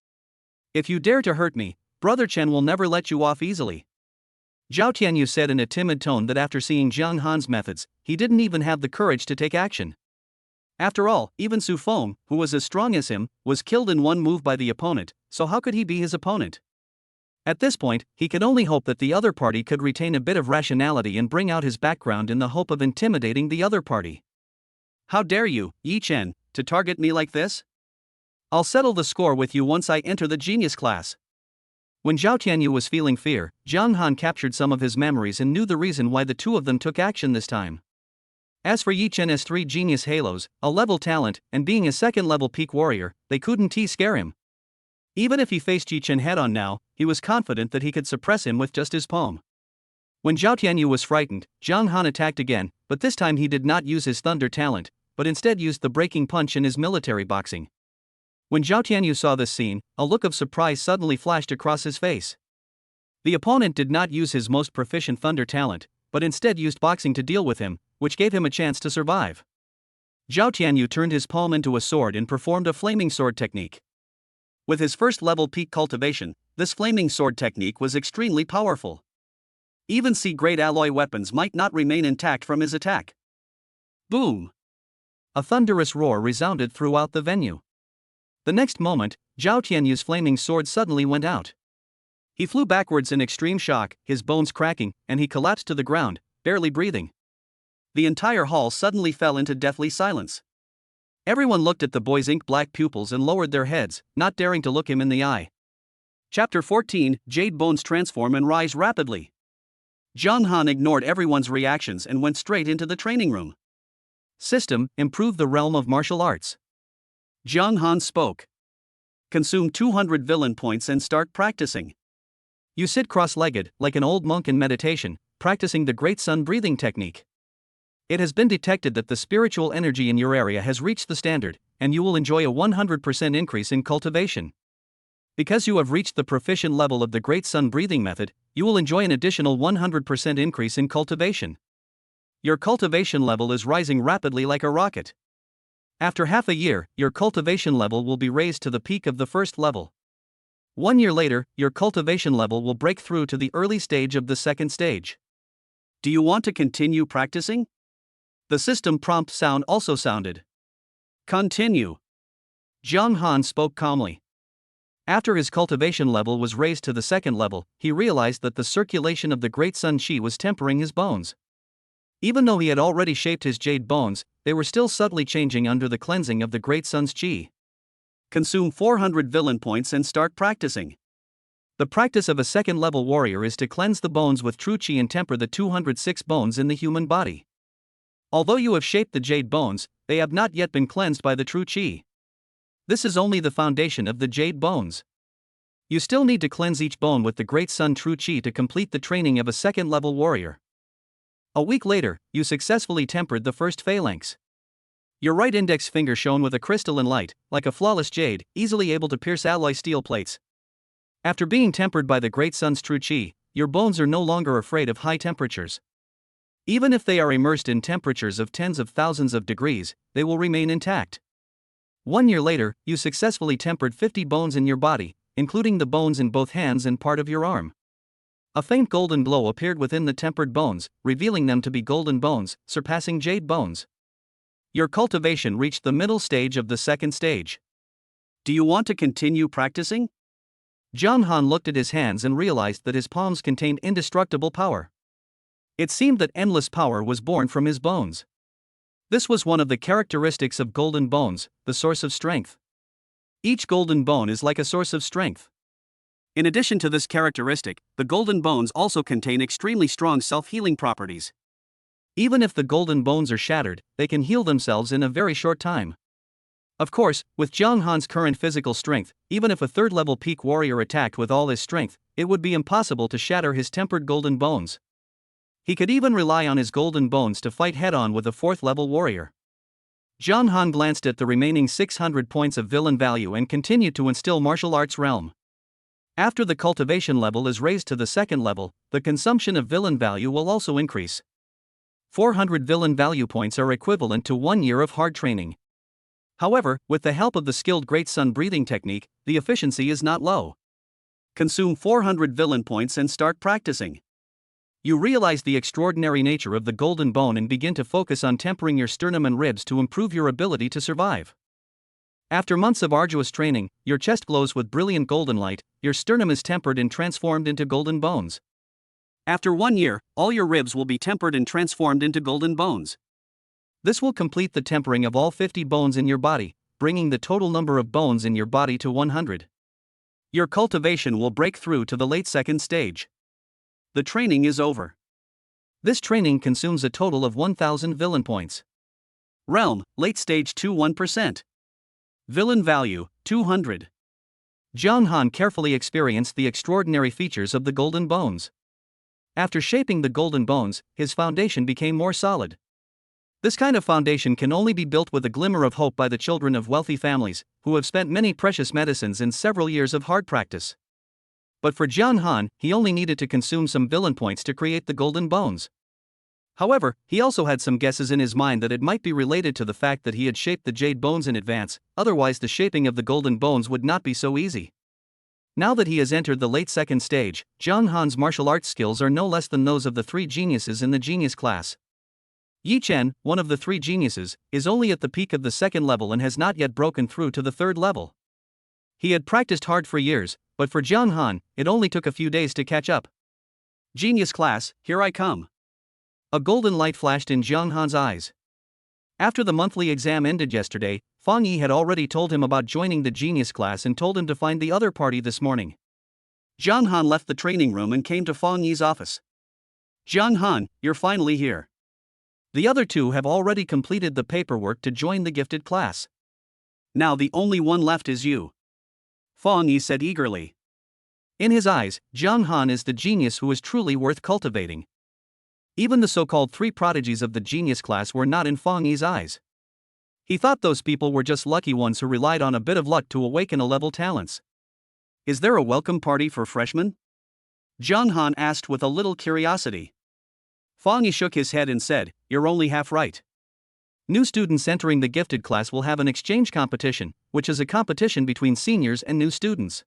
If you dare to hurt me, Brother Chen will never let you off easily. Zhao Tianyu said in a timid tone that after seeing Zhang Han's methods, he didn't even have the courage to take action. After all, even Su Feng, who was as strong as him, was killed in one move by the opponent, so how could he be his opponent? At this point, he could only hope that the other party could retain a bit of rationality and bring out his background in the hope of intimidating the other party. How dare you, Yi Chen, to target me like this? I'll settle the score with you once I enter the genius class. When Zhao Tianyu was feeling fear, Zhang Han captured some of his memories and knew the reason why the two of them took action this time. As for Yi Chen as 3 genius halos, a level talent, and being a second-level peak warrior, they couldn't scare him. Even if he faced Yi Chen head-on now, he was confident that he could suppress him with just his palm. When Zhao Tianyu was frightened, Zhang Han attacked again, but this time he did not use his thunder talent, but instead used the breaking punch in his military boxing. When Zhao Tianyu saw this scene, a look of surprise suddenly flashed across his face. The opponent did not use his most proficient thunder talent, but instead used boxing to deal with him, which gave him a chance to survive. Zhao Tianyu turned his palm into a sword and performed a flaming sword technique. With his first level peak cultivation, this flaming sword technique was extremely powerful. Even C-grade alloy weapons might not remain intact from his attack. Boom! A thunderous roar resounded throughout the venue. The next moment, Zhao Tianyu's flaming sword suddenly went out. He flew backwards in extreme shock, his bones cracking, and he collapsed to the ground, barely breathing. The entire hall suddenly fell into deathly silence. Everyone looked at the boy's ink-black pupils and lowered their heads, not daring to look him in the eye. Chapter 14, Jade Bones transform and rise rapidly. Zhang Han ignored everyone's reactions and went straight into the training room. System, improve the realm of martial arts. Zhang Han spoke. Consume 200 villain points and start practicing. You sit cross-legged, like an old monk in meditation, practicing the Great Sun breathing technique. It has been detected that the spiritual energy in your area has reached the standard, and you will enjoy a 100% increase in cultivation. Because you have reached the proficient level of the Great Sun breathing method, you will enjoy an additional 100% increase in cultivation. Your cultivation level is rising rapidly like a rocket. After half a year, your cultivation level will be raised to the peak of the first level. 1 year later, your cultivation level will break through to the early stage of the second stage. Do you want to continue practicing? The system prompt sound also sounded. Continue. Zhang Han spoke calmly. After his cultivation level was raised to the second level, he realized that the circulation of the Great Sun Qi was tempering his bones. Even though he had already shaped his jade bones, they were still subtly changing under the cleansing of the Great Sun's Qi. Consume 400 villain points and start practicing. The practice of a second-level warrior is to cleanse the bones with true Qi and temper the 206 bones in the human body. Although you have shaped the jade bones, they have not yet been cleansed by the true Qi. This is only the foundation of the jade bones. You still need to cleanse each bone with the Great Sun true Qi to complete the training of a second-level warrior. A week later, you successfully tempered the first phalanx. Your right index finger shone with a crystalline light, like a flawless jade, easily able to pierce alloy steel plates. After being tempered by the great sun's true chi, your bones are no longer afraid of high temperatures. Even if they are immersed in temperatures of tens of thousands of degrees, they will remain intact. 1 year later, you successfully tempered 50 bones in your body, including the bones in both hands and part of your arm. A faint golden glow appeared within the tempered bones, revealing them to be golden bones, surpassing jade bones. Your cultivation reached the middle stage of the second stage. Do you want to continue practicing? John Han looked at his hands and realized that his palms contained indestructible power. It seemed that endless power was born from his bones. This was one of the characteristics of golden bones, the source of strength. Each golden bone is like a source of strength. In addition to this characteristic, the golden bones also contain extremely strong self-healing properties. Even if the golden bones are shattered, they can heal themselves in a very short time. Of course, with Zhang Han's current physical strength, even if a third-level peak warrior attacked with all his strength, it would be impossible to shatter his tempered golden bones. He could even rely on his golden bones to fight head-on with a fourth-level warrior. Zhang Han glanced at the remaining 600 points of villain value and continued to instill martial arts realm. After the cultivation level is raised to the second level, the consumption of villain value will also increase. 400 villain value points are equivalent to 1 year of hard training. However, with the help of the skilled Great Sun breathing technique, the efficiency is not low. Consume 400 villain points and start practicing. You realize the extraordinary nature of the golden bone and begin to focus on tempering your sternum and ribs to improve your ability to survive. After months of arduous training, your chest glows with brilliant golden light, your sternum is tempered and transformed into golden bones. After 1 year, all your ribs will be tempered and transformed into golden bones. This will complete the tempering of all 50 bones in your body, bringing the total number of bones in your body to 100. Your cultivation will break through to the late second stage. The training is over. This training consumes a total of 1000 villain points. Realm, late stage 21%. Villain value, 200. Zhang Han carefully experienced the extraordinary features of the golden bones. After shaping the golden bones, his foundation became more solid. This kind of foundation can only be built with a glimmer of hope by the children of wealthy families, who have spent many precious medicines and several years of hard practice. But for Zhang Han, he only needed to consume some villain points to create the golden bones. However, he also had some guesses in his mind that it might be related to the fact that he had shaped the jade bones in advance, otherwise the shaping of the golden bones would not be so easy. Now that he has entered the late second stage, Zhang Han's martial arts skills are no less than those of the 3 geniuses in the genius class. Yi Chen, one of the 3 geniuses, is only at the peak of the second level and has not yet broken through to the third level. He had practiced hard for years, but for Zhang Han, it only took a few days to catch up. Genius class, here I come. A golden light flashed in Zhang Han's eyes. After the monthly exam ended yesterday, Fang Yi had already told him about joining the genius class and told him to find the other party this morning. Zhang Han left the training room and came to Fang Yi's office. Zhang Han, you're finally here. The other 2 have already completed the paperwork to join the gifted class. Now the only one left is you. Fang Yi said eagerly. In his eyes, Zhang Han is the genius who is truly worth cultivating. Even the so-called 3 prodigies of the genius class were not in Fang Yi's eyes. He thought those people were just lucky ones who relied on a bit of luck to awaken a-level talents. Is there a welcome party for freshmen? Zhang Han asked with a little curiosity. Fang Yi shook his head and said, you're only half right. New students entering the gifted class will have an exchange competition, which is a competition between seniors and new students.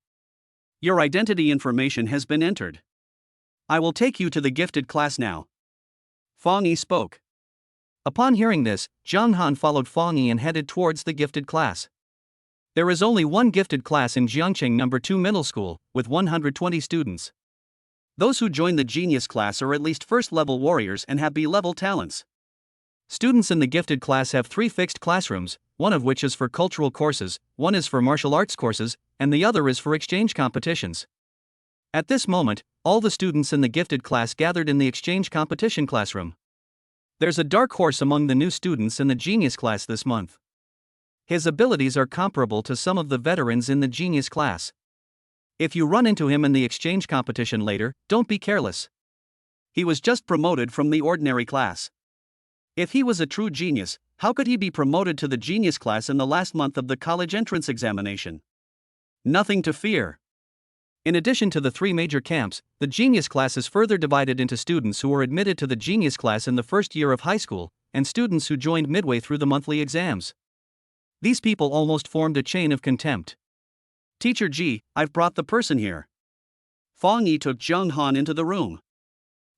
Your identity information has been entered. I will take you to the gifted class now. Fang Yi spoke. Upon hearing this, Zhang Han followed Fang Yi and headed towards the gifted class. There is only one gifted class in Jiangcheng No. 2 Middle School, with 120 students. Those who join the genius class are at least first-level warriors and have B-level talents. Students in the gifted class have 3 fixed classrooms, one of which is for cultural courses, one is for martial arts courses, and the other is for exchange competitions. At this moment, all the students in the gifted class gathered in the exchange competition classroom. There's a dark horse among the new students in the genius class this month. His abilities are comparable to some of the veterans in the genius class. If you run into him in the exchange competition later, don't be careless. He was just promoted from the ordinary class. If he was a true genius, how could he be promoted to the genius class in the last month of the college entrance examination? Nothing to fear. In addition to the three major camps, the genius class is further divided into students who were admitted to the genius class in the first year of high school, and students who joined midway through the monthly exams. These people almost formed a chain of contempt. Teacher G, I've brought the person here. Fang Yi took Zhang Han into the room.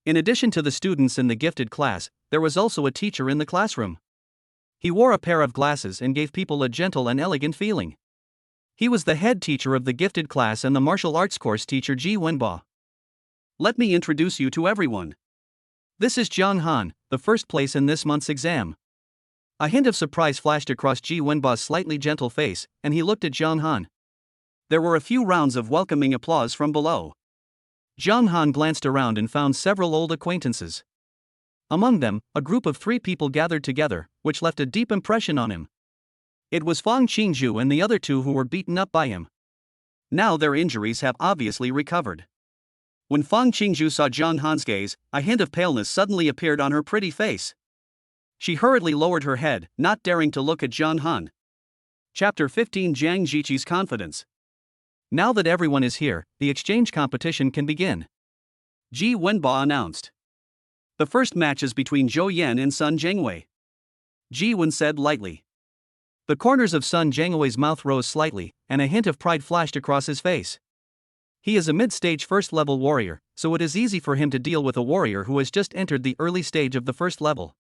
In addition to the students in the gifted class, there was also a teacher in the classroom. He wore a pair of glasses and gave people a gentle and elegant feeling. He was the head teacher of the gifted class and the martial arts course teacher Ji Wenba. Let me introduce you to everyone. This is Zhang Han, the first place in this month's exam. A hint of surprise flashed across Ji Wenba's slightly gentle face, and he looked at Zhang Han. There were a few rounds of welcoming applause from below. Zhang Han glanced around and found several old acquaintances. Among them, a group of 3 people gathered together, which left a deep impression on him. It was Fang Qingzhu and the other 2 who were beaten up by him. Now their injuries have obviously recovered. When Fang Qingzhu saw Zhang Han's gaze, a hint of paleness suddenly appeared on her pretty face. She hurriedly lowered her head, not daring to look at Zhang Han. Chapter 15 Jiang Jiqi's Confidence. Now that everyone is here, the exchange competition can begin. Ji Wenba announced. The first match is between Zhou Yan and Sun Zhengwei. Ji Wen said lightly. The corners of Sun Zhengwei's mouth rose slightly, and a hint of pride flashed across his face. He is a mid-stage first-level warrior, so it is easy for him to deal with a warrior who has just entered the early stage of the first level.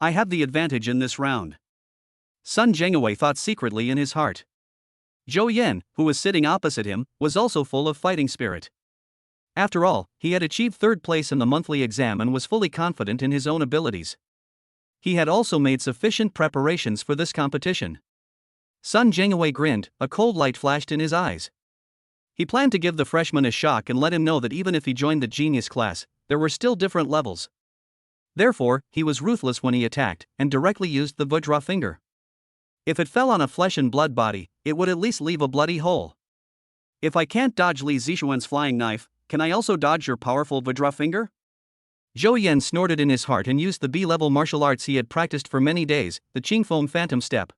I have the advantage in this round. Sun Zhengwei thought secretly in his heart. Zhou Yan, who was sitting opposite him, was also full of fighting spirit. After all, he had achieved 3rd place in the monthly exam and was fully confident in his own abilities. He had also made sufficient preparations for this competition. Sun Zhengwei grinned, a cold light flashed in his eyes. He planned to give the freshman a shock and let him know that even if he joined the genius class, there were still different levels. Therefore, he was ruthless when he attacked, and directly used the Vajra finger. If it fell on a flesh and blood body, it would at least leave a bloody hole. If I can't dodge Li Zixuan's flying knife, can I also dodge your powerful Vajra finger? Zhou Yan snorted in his heart and used the B-level martial arts he had practiced for many days, the Qingfeng Phantom Step.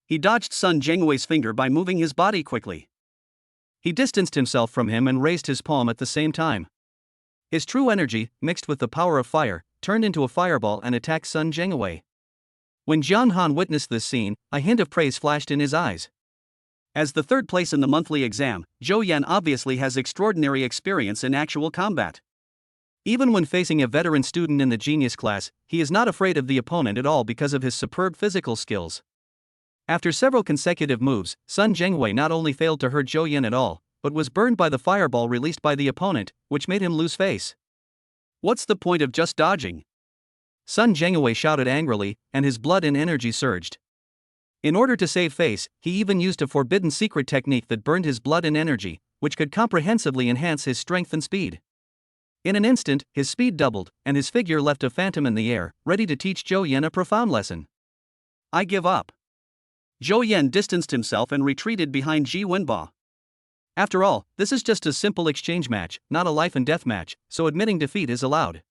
He dodged Sun Zhengwei's finger by moving his body quickly. He distanced himself from him and raised his palm at the same time. His true energy, mixed with the power of fire, turned into a fireball and attacked Sun Zhengwei. When Zhang Han witnessed this scene, a hint of praise flashed in his eyes. As the 3rd place in the monthly exam, Zhou Yan obviously has extraordinary experience in actual combat. Even when facing a veteran student in the genius class, he is not afraid of the opponent at all because of his superb physical skills. After several consecutive moves, Sun Zhengwei not only failed to hurt Zhou Yan at all, but was burned by the fireball released by the opponent, which made him lose face. What's the point of just dodging? Sun Zhengwei shouted angrily, and his blood and energy surged. In order to save face, he even used a forbidden secret technique that burned his blood and energy, which could comprehensively enhance his strength and speed. In an instant, his speed doubled, and his figure left a phantom in the air, ready to teach Zhou Yan a profound lesson. I give up. Zhou Yan distanced himself and retreated behind Ji Wenba. After all, this is just a simple exchange match, not a life and death match, so admitting defeat is allowed.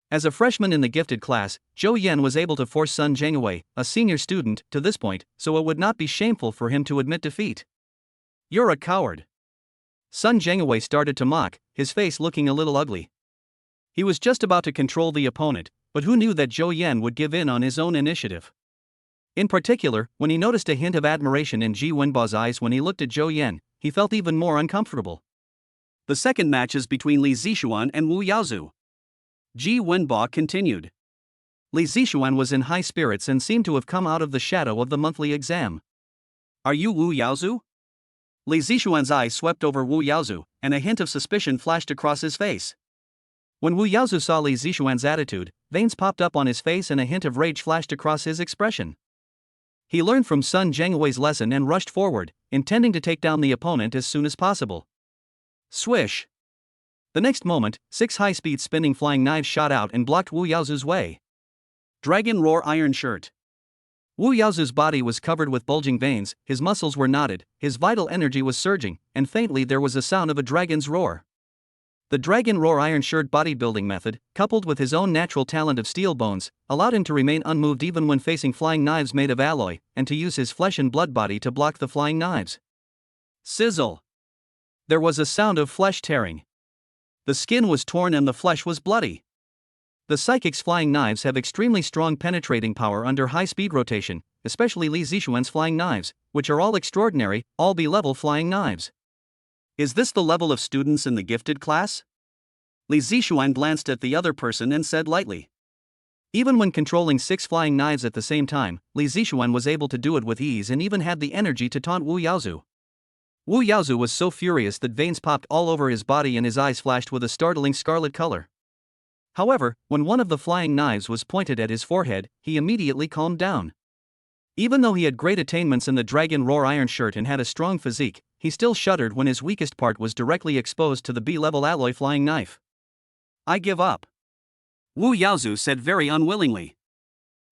As a freshman in the gifted class, Zhou Yan was able to force Sun Zhengwei, a senior student, to this point, so it would not be shameful for him to admit defeat. You're a coward. Sun Zhengwei started to mock, his face looking a little ugly. He was just about to control the opponent, but who knew that Zhou Yan would give in on his own initiative? In particular, when he noticed a hint of admiration in Ji Wenba's eyes when he looked at Zhou Yan, he felt even more uncomfortable. The second match is between Li Zixuan and Wu Yaozu. Ji Wenba continued. Li Zixuan was in high spirits and seemed to have come out of the shadow of the monthly exam. Are you Wu Yaozu? Li Zixuan's eyes swept over Wu Yaozu, and a hint of suspicion flashed across his face. When Wu Yaozu saw Li Zixuan's attitude, veins popped up on his face and a hint of rage flashed across his expression. He learned from Sun Zhengwei's lesson and rushed forward, intending to take down the opponent as soon as possible. Swish! The next moment, 6 high-speed spinning flying knives shot out and blocked Wu Yaozu's way. Dragon Roar Iron Shirt. Wu Yaozu's body was covered with bulging veins, his muscles were knotted, his vital energy was surging, and faintly there was a sound of a dragon's roar. The Dragon Roar Iron Shirt bodybuilding method, coupled with his own natural talent of steel bones, allowed him to remain unmoved even when facing flying knives made of alloy, and to use his flesh and blood body to block the flying knives. Sizzle! There was a sound of flesh tearing. The skin was torn and the flesh was bloody. The Psychic's flying knives have extremely strong penetrating power under high-speed rotation, especially Li Zixuan's flying knives, which are all extraordinary, all B-level flying knives. Is this the level of students in the gifted class? Li Zixuan glanced at the other person and said lightly. Even when controlling 6 flying knives at the same time, Li Zixuan was able to do it with ease and even had the energy to taunt Wu Yaozu. Wu Yaozu was so furious that veins popped all over his body and his eyes flashed with a startling scarlet color. However, when one of the flying knives was pointed at his forehead, he immediately calmed down. Even though he had great attainments in the Dragon Roar Iron Shirt and had a strong physique, he still shuddered when his weakest part was directly exposed to the B-level alloy flying knife. I give up. Wu Yaozu said very unwillingly.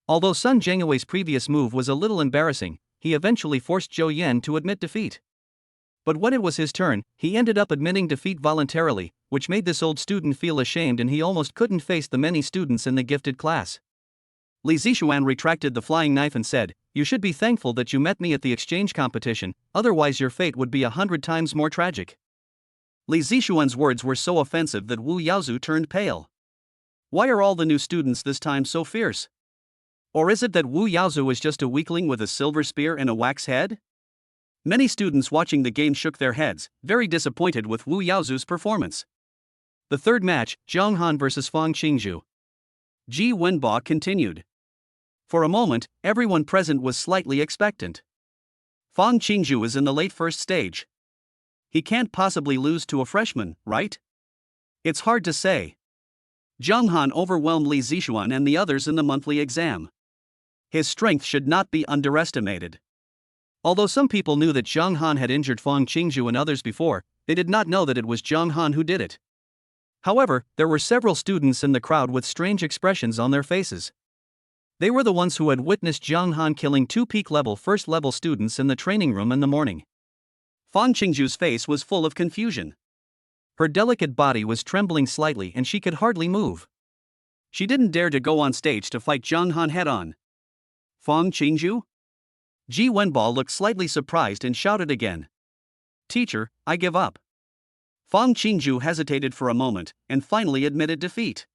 Although Sun Zhengwei's previous move was a little embarrassing, he eventually forced Zhou Yan to admit defeat. But when it was his turn, he ended up admitting defeat voluntarily, which made this old student feel ashamed and he almost couldn't face the many students in the gifted class. Li Zixuan retracted the flying knife and said, "You should be thankful that you met me at the exchange competition, otherwise your fate would be 100 times more tragic." Li Zixuan's words were so offensive that Wu Yaozu turned pale. Why are all the new students this time so fierce? Or is it that Wu Yaozu is just a weakling with a silver spear and a wax head? Many students watching the game shook their heads, very disappointed with Wu Yaozu's performance. The third match, Zhang Han vs Fang Qingzhu. Ji Wenbo continued. For a moment, everyone present was slightly expectant. Fang Qingzhu is in the late first stage. He can't possibly lose to a freshman, right? It's hard to say. Zhang Han overwhelmed Li Zixuan and the others in the monthly exam. His strength should not be underestimated. Although some people knew that Zhang Han had injured Fang Qingzhu and others before, they did not know that it was Zhang Han who did it. However, there were several students in the crowd with strange expressions on their faces. They were the ones who had witnessed Zhang Han killing 2 peak-level first-level students in the training room in the morning. Fang Qingzhu's face was full of confusion. Her delicate body was trembling slightly and she could hardly move. She didn't dare to go on stage to fight Zhang Han head-on. Fang Qingzhu? Ji Wenbo looked slightly surprised and shouted again. "Teacher, I give up." Fang Qingzhu hesitated for a moment, and finally admitted defeat.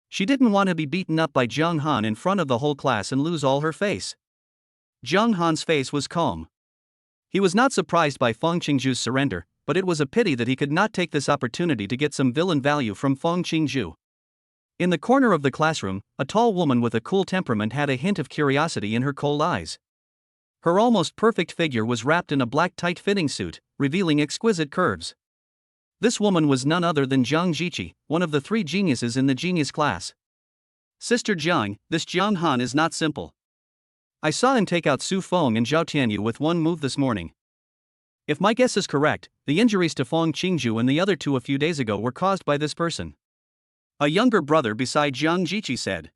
She didn't want to be beaten up by Zhang Han in front of the whole class and lose all her face. Zhang Han's face was calm. He was not surprised by Fang Qingzhu's surrender, but it was a pity that he could not take this opportunity to get some villain value from Fang Qingzhu. In the corner of the classroom, a tall woman with a cool temperament had a hint of curiosity in her cold eyes. Her almost perfect figure was wrapped in a black tight-fitting suit, revealing exquisite curves. This woman was none other than Zhang Ziqi, one of the 3 geniuses in the genius class. "Sister Zhang, this Zhang Han is not simple. I saw him take out Su Feng and Zhao Tianyu with one move this morning. If my guess is correct, the injuries to Fang Qingzhu and the other 2 a few days ago were caused by this person." A younger brother beside Zhang Ziqi said.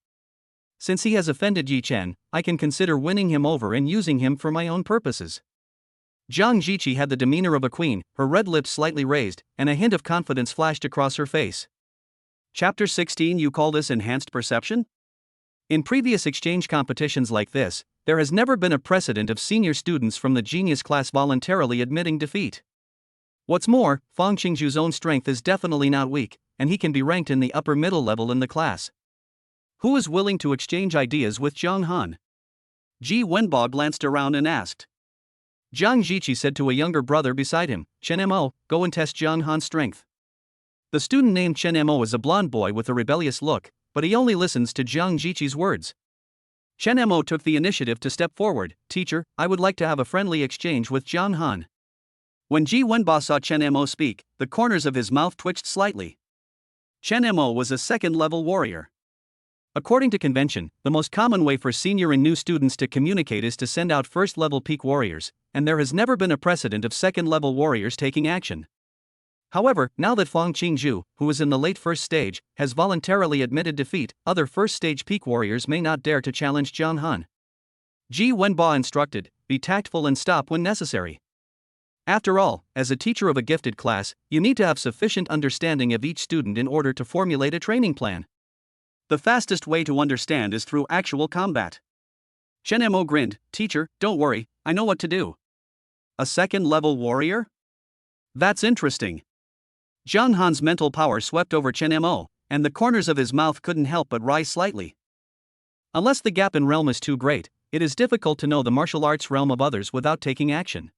"Since he has offended Yi Chen, I can consider winning him over and using him for my own purposes." Zhang Ziqi had the demeanor of a queen, her red lips slightly raised, and a hint of confidence flashed across her face. Chapter 16. You call this enhanced perception? In previous exchange competitions like this, there has never been a precedent of senior students from the genius class voluntarily admitting defeat. What's more, Fang Qingzhu's own strength is definitely not weak, and he can be ranked in the upper middle level in the class. Who is willing to exchange ideas with Zhang Han? Ji Wenbo glanced around and asked. Zhang Ziqi said to a younger brother beside him, "Chen Mo, go and test Zhang Han's strength." The student named Chen Mo is a blonde boy with a rebellious look, but he only listens to Zhang Ziqi's words. Chen Mo took the initiative to step forward. "Teacher, I would like to have a friendly exchange with Zhang Han." When Ji Wenbo saw Chen Mo speak, the corners of his mouth twitched slightly. Chen Mo was a second-level warrior. According to convention, the most common way for senior and new students to communicate is to send out first-level peak warriors, and there has never been a precedent of second-level warriors taking action. However, now that Fang Qingzhu, who is in the late first stage, has voluntarily admitted defeat, other first-stage peak warriors may not dare to challenge Zhang Han. Ji Wenbo instructed, "Be tactful and stop when necessary." After all, as a teacher of a gifted class, you need to have sufficient understanding of each student in order to formulate a training plan. The fastest way to understand is through actual combat. Chen Mo grinned. Teacher, don't worry, I know what to do. A second-level warrior? That's interesting. Zhang Han's mental power swept over Chen Mo, and the corners of his mouth couldn't help but rise slightly. Unless the gap in realm is too great, it is difficult to know the martial arts realm of others without taking action.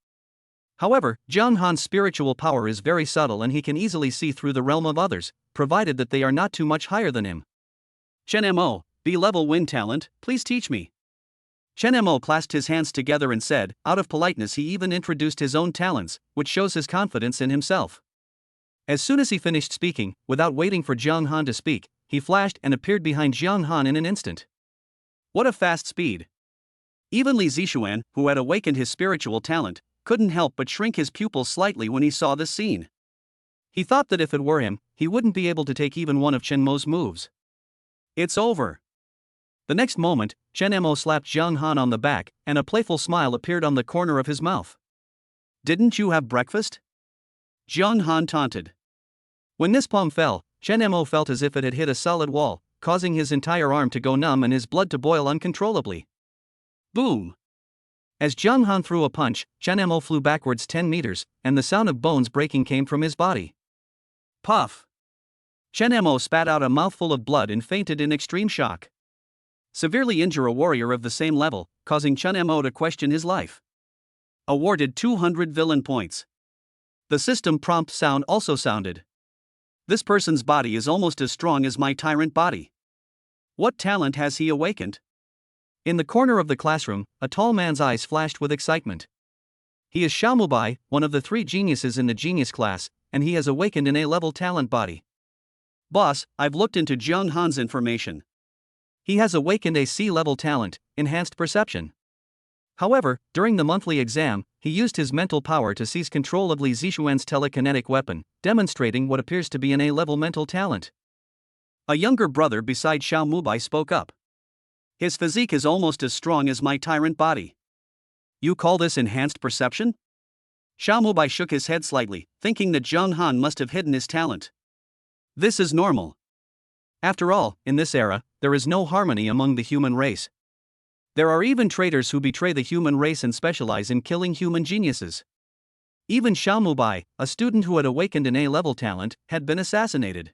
However, Zhang Han's spiritual power is very subtle and he can easily see through the realm of others, provided that they are not too much higher than him. Chen Mo, B-level wind talent, please teach me. Chen Mo clasped his hands together and said, out of politeness he even introduced his own talents, which shows his confidence in himself. As soon as he finished speaking, without waiting for Zhang Han to speak, he flashed and appeared behind Zhang Han in an instant. What a fast speed! Even Li Zixuan, who had awakened his spiritual talent, couldn't help but shrink his pupils slightly when he saw this scene. He thought that if it were him, he wouldn't be able to take even one of Chen Mo's moves. It's over. The next moment, Chen Mo slapped Zhang Han on the back, and a playful smile appeared on the corner of his mouth. Didn't you have breakfast? Zhang Han taunted. When this palm fell, Chen Mo felt as if it had hit a solid wall, causing his entire arm to go numb and his blood to boil uncontrollably. Boom! As Zhang Han threw a punch, Chen Mo flew backwards 10 meters, and the sound of bones breaking came from his body. Puff! Chen Mo spat out a mouthful of blood and fainted in extreme shock. Severely injure a warrior of the same level, causing Chen Mo to question his life. Awarded 200 villain points. The system prompt sound also sounded. This person's body is almost as strong as my tyrant body. What talent has he awakened? In the corner of the classroom, a tall man's eyes flashed with excitement. He is Xiaomubai, one of the 3 geniuses in the genius class, and he has awakened an A-level talent body. Boss, I've looked into Zhang Han's information. He has awakened a C-level talent, enhanced perception. However, during the monthly exam, he used his mental power to seize control of Li Zixuan's telekinetic weapon, demonstrating what appears to be an A-level mental talent. A younger brother beside Xiaomubai spoke up. His physique is almost as strong as my tyrant body. You call this enhanced perception? Xiaomubai shook his head slightly, thinking that Zhang Han must have hidden his talent. This is normal. After all, in this era, there is no harmony among the human race. There are even traitors who betray the human race and specialize in killing human geniuses. Even Xiaomubai, a student who had awakened an A-level talent, had been assassinated.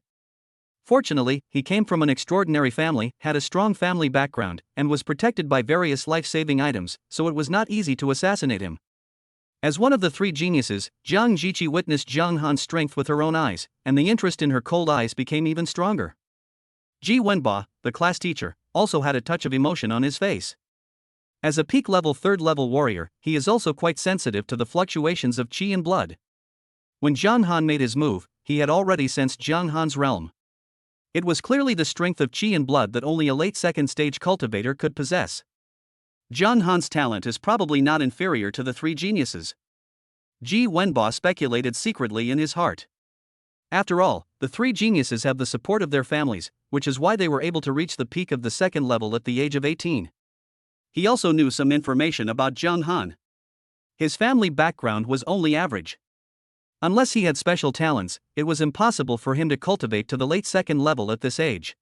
Fortunately, he came from an extraordinary family, had a strong family background, and was protected by various life-saving items, so it was not easy to assassinate him. As one of the 3 geniuses, Zhang Jiqi witnessed Zhang Han's strength with her own eyes, and the interest in her cold eyes became even stronger. Ji Wenba, the class teacher, also had a touch of emotion on his face. As a peak-level 3rd-level warrior, he is also quite sensitive to the fluctuations of qi and blood. When Zhang Han made his move, he had already sensed Zhang Han's realm. It was clearly the strength of qi and blood that only a late second-stage cultivator could possess. Zhang Han's talent is probably not inferior to the 3 geniuses. Ji Wenba speculated secretly in his heart. After all, the 3 geniuses have the support of their families, which is why they were able to reach the peak of the 2nd level at the age of 18. He also knew some information about Zhang Han. His family background was only average. Unless he had special talents, it was impossible for him to cultivate to the late 2nd level at this age.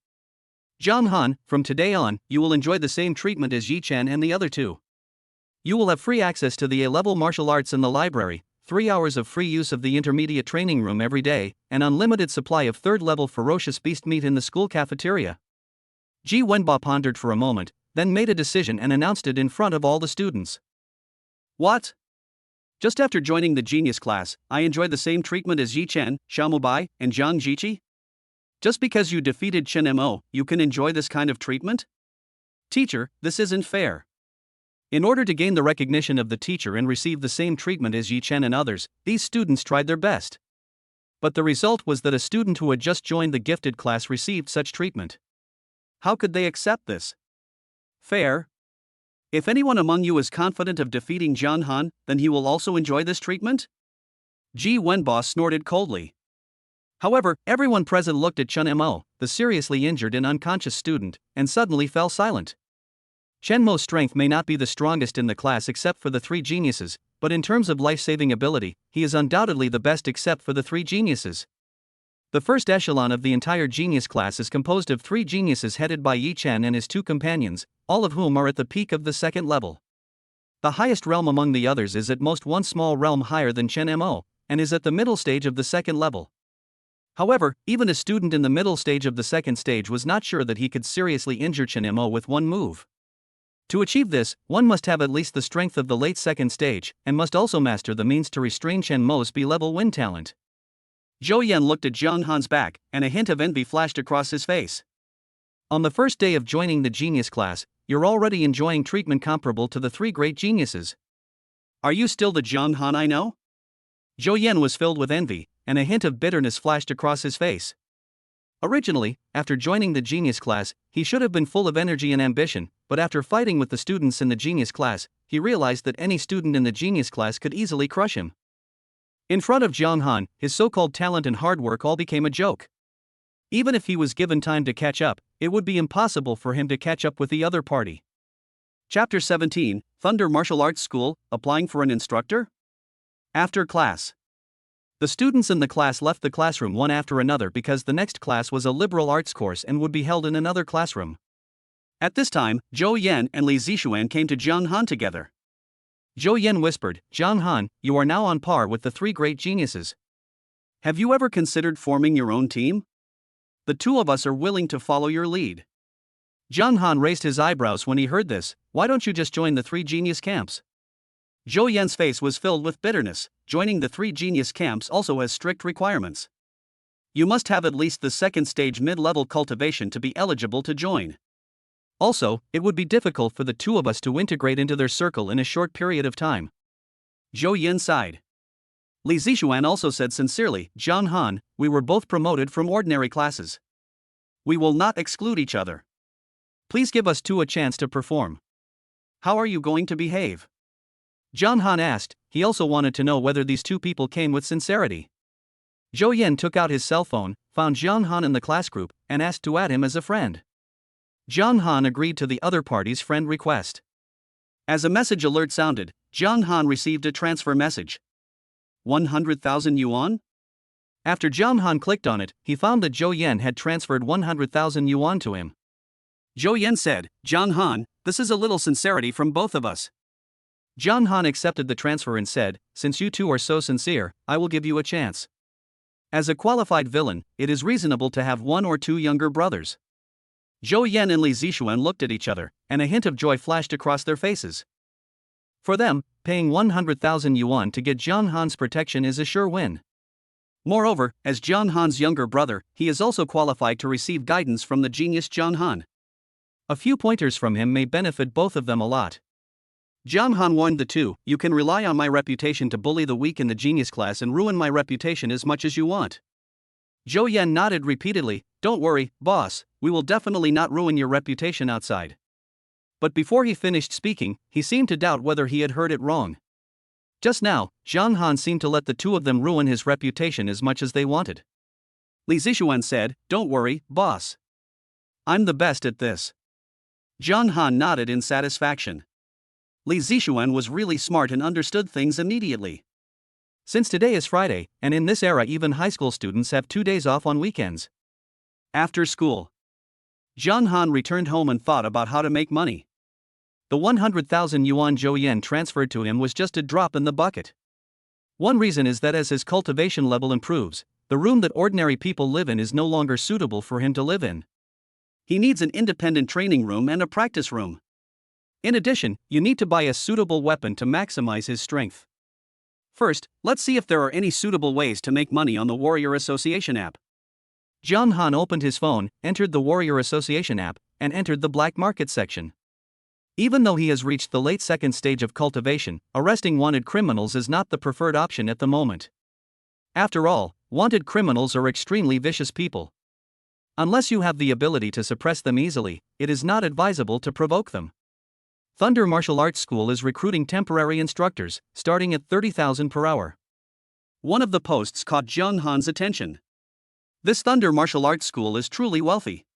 Zhang Han, from today on, you will enjoy the same treatment as Yi Chen and the other 2. You will have free access to the A-level martial arts in the library, 3 hours of free use of the intermediate training room every day, and unlimited supply of 3rd-level ferocious beast meat in the school cafeteria. Ji Wenba pondered for a moment, then made a decision and announced it in front of all the students. What? Just after joining the genius class, I enjoyed the same treatment as Yi Chen, Xiaomubai, and Zhang Jiqi? Just because you defeated Chen Mo, you can enjoy this kind of treatment? Teacher, this isn't fair. In order to gain the recognition of the teacher and receive the same treatment as Yi Chen and others, these students tried their best. But the result was that a student who had just joined the gifted class received such treatment. How could they accept this? Fair? If anyone among you is confident of defeating Zhang Han, then he will also enjoy this treatment? Ji Wenba snorted coldly. However, everyone present looked at Chen Mo, the seriously injured and unconscious student, and suddenly fell silent. Chen Mo's strength may not be the strongest in the class except for the three geniuses, but in terms of life-saving ability, he is undoubtedly the best except for the three geniuses. The first echelon of the entire genius class is composed of three geniuses headed by Yi Chen and his two companions, all of whom are at the peak of the second level. The highest realm among the others is at most one small realm higher than Chen Mo, and is at the middle stage of the second level. However, even a student in the middle stage of the second stage was not sure that he could seriously injure Chen Mo with one move. To achieve this, one must have at least the strength of the late second stage, and must also master the means to restrain Chen Mo's B-level wind talent. Zhou Yan looked at Jiang Han's back, and a hint of envy flashed across his face. On the first day of joining the genius class, you're already enjoying treatment comparable to the three great geniuses. Are you still the Jiang Han I know? Zhou Yan was filled with envy, and a hint of bitterness flashed across his face. Originally, after joining the genius class, he should have been full of energy and ambition, but after fighting with the students in the genius class, he realized that any student in the genius class could easily crush him. In front of Jiang Han, his so-called talent and hard work all became a joke. Even if he was given time to catch up, it would be impossible for him to catch up with the other party. Chapter 17, Thunder Martial Arts School, Applying for an Instructor? After class. The students in the class left the classroom one after another because the next class was a liberal arts course and would be held in another classroom. At this time, Zhou Yan and Li Zixuan came to Jiang Han together. Zhou Yan whispered, "Jiang Han, you are now on par with the three great geniuses. Have you ever considered forming your own team? The two of us are willing to follow your lead." Jiang Han raised his eyebrows when he heard this. "Why don't you just join the three genius camps?" Zhou Yan's face was filled with bitterness. Joining the three genius camps also has strict requirements. You must have at least the second stage mid-level cultivation to be eligible to join. Also, it would be difficult for the two of us to integrate into their circle in a short period of time. Zhou Yan sighed. Li Zixuan also said sincerely, "Jiang Han, we were both promoted from ordinary classes. We will not exclude each other. Please give us two a chance to perform. How are you going to behave?" Jiang Han asked. He also wanted to know whether these two people came with sincerity. Zhou Yan took out his cell phone, found Jiang Han in the class group, and asked to add him as a friend. Jiang Han agreed to the other party's friend request. As a message alert sounded, Jiang Han received a transfer message. 100,000 yuan? After Jiang Han clicked on it, he found that Zhou Yan had transferred 100,000 yuan to him. Zhou Yan said, "Jiang Han, this is a little sincerity from both of us." Jiang Han accepted the transfer and said, "Since you two are so sincere, I will give you a chance. As a qualified villain, it is reasonable to have one or two younger brothers." Zhou Yan and Li Zixuan looked at each other, and a hint of joy flashed across their faces. For them, paying 100,000 yuan to get Jiang Han's protection is a sure win. Moreover, as Jiang Han's younger brother, he is also qualified to receive guidance from the genius Jiang Han. A few pointers from him may benefit both of them a lot. Jiang Han warned the two, "You can rely on my reputation to bully the weak in the genius class and ruin my reputation as much as you want." Zhou Yan nodded repeatedly, "Don't worry, boss, we will definitely not ruin your reputation outside." But before he finished speaking, he seemed to doubt whether he had heard it wrong. Just now, Jiang Han seemed to let the two of them ruin his reputation as much as they wanted. Li Zixuan said, "Don't worry, boss. I'm the best at this." Jiang Han nodded in satisfaction. Li Zixuan was really smart and understood things immediately. Since today is Friday, and in this era even high school students have 2 days off on weekends. After school, Jiang Han returned home and thought about how to make money. The 100,000 yuan Zhou Yan transferred to him was just a drop in the bucket. One reason is that as his cultivation level improves, the room that ordinary people live in is no longer suitable for him to live in. He needs an independent training room and a practice room. In addition, you need to buy a suitable weapon to maximize his strength. First, let's see if there are any suitable ways to make money on the Warrior Association app. Jiang Han opened his phone, entered the Warrior Association app, and entered the black market section. Even though he has reached the late second stage of cultivation, arresting wanted criminals is not the preferred option at the moment. After all, wanted criminals are extremely vicious people. Unless you have the ability to suppress them easily, it is not advisable to provoke them. Thunder Martial Arts School is recruiting temporary instructors, starting at 30,000 per hour. One of the posts caught Jiang Han's attention. This Thunder Martial Arts School is truly wealthy.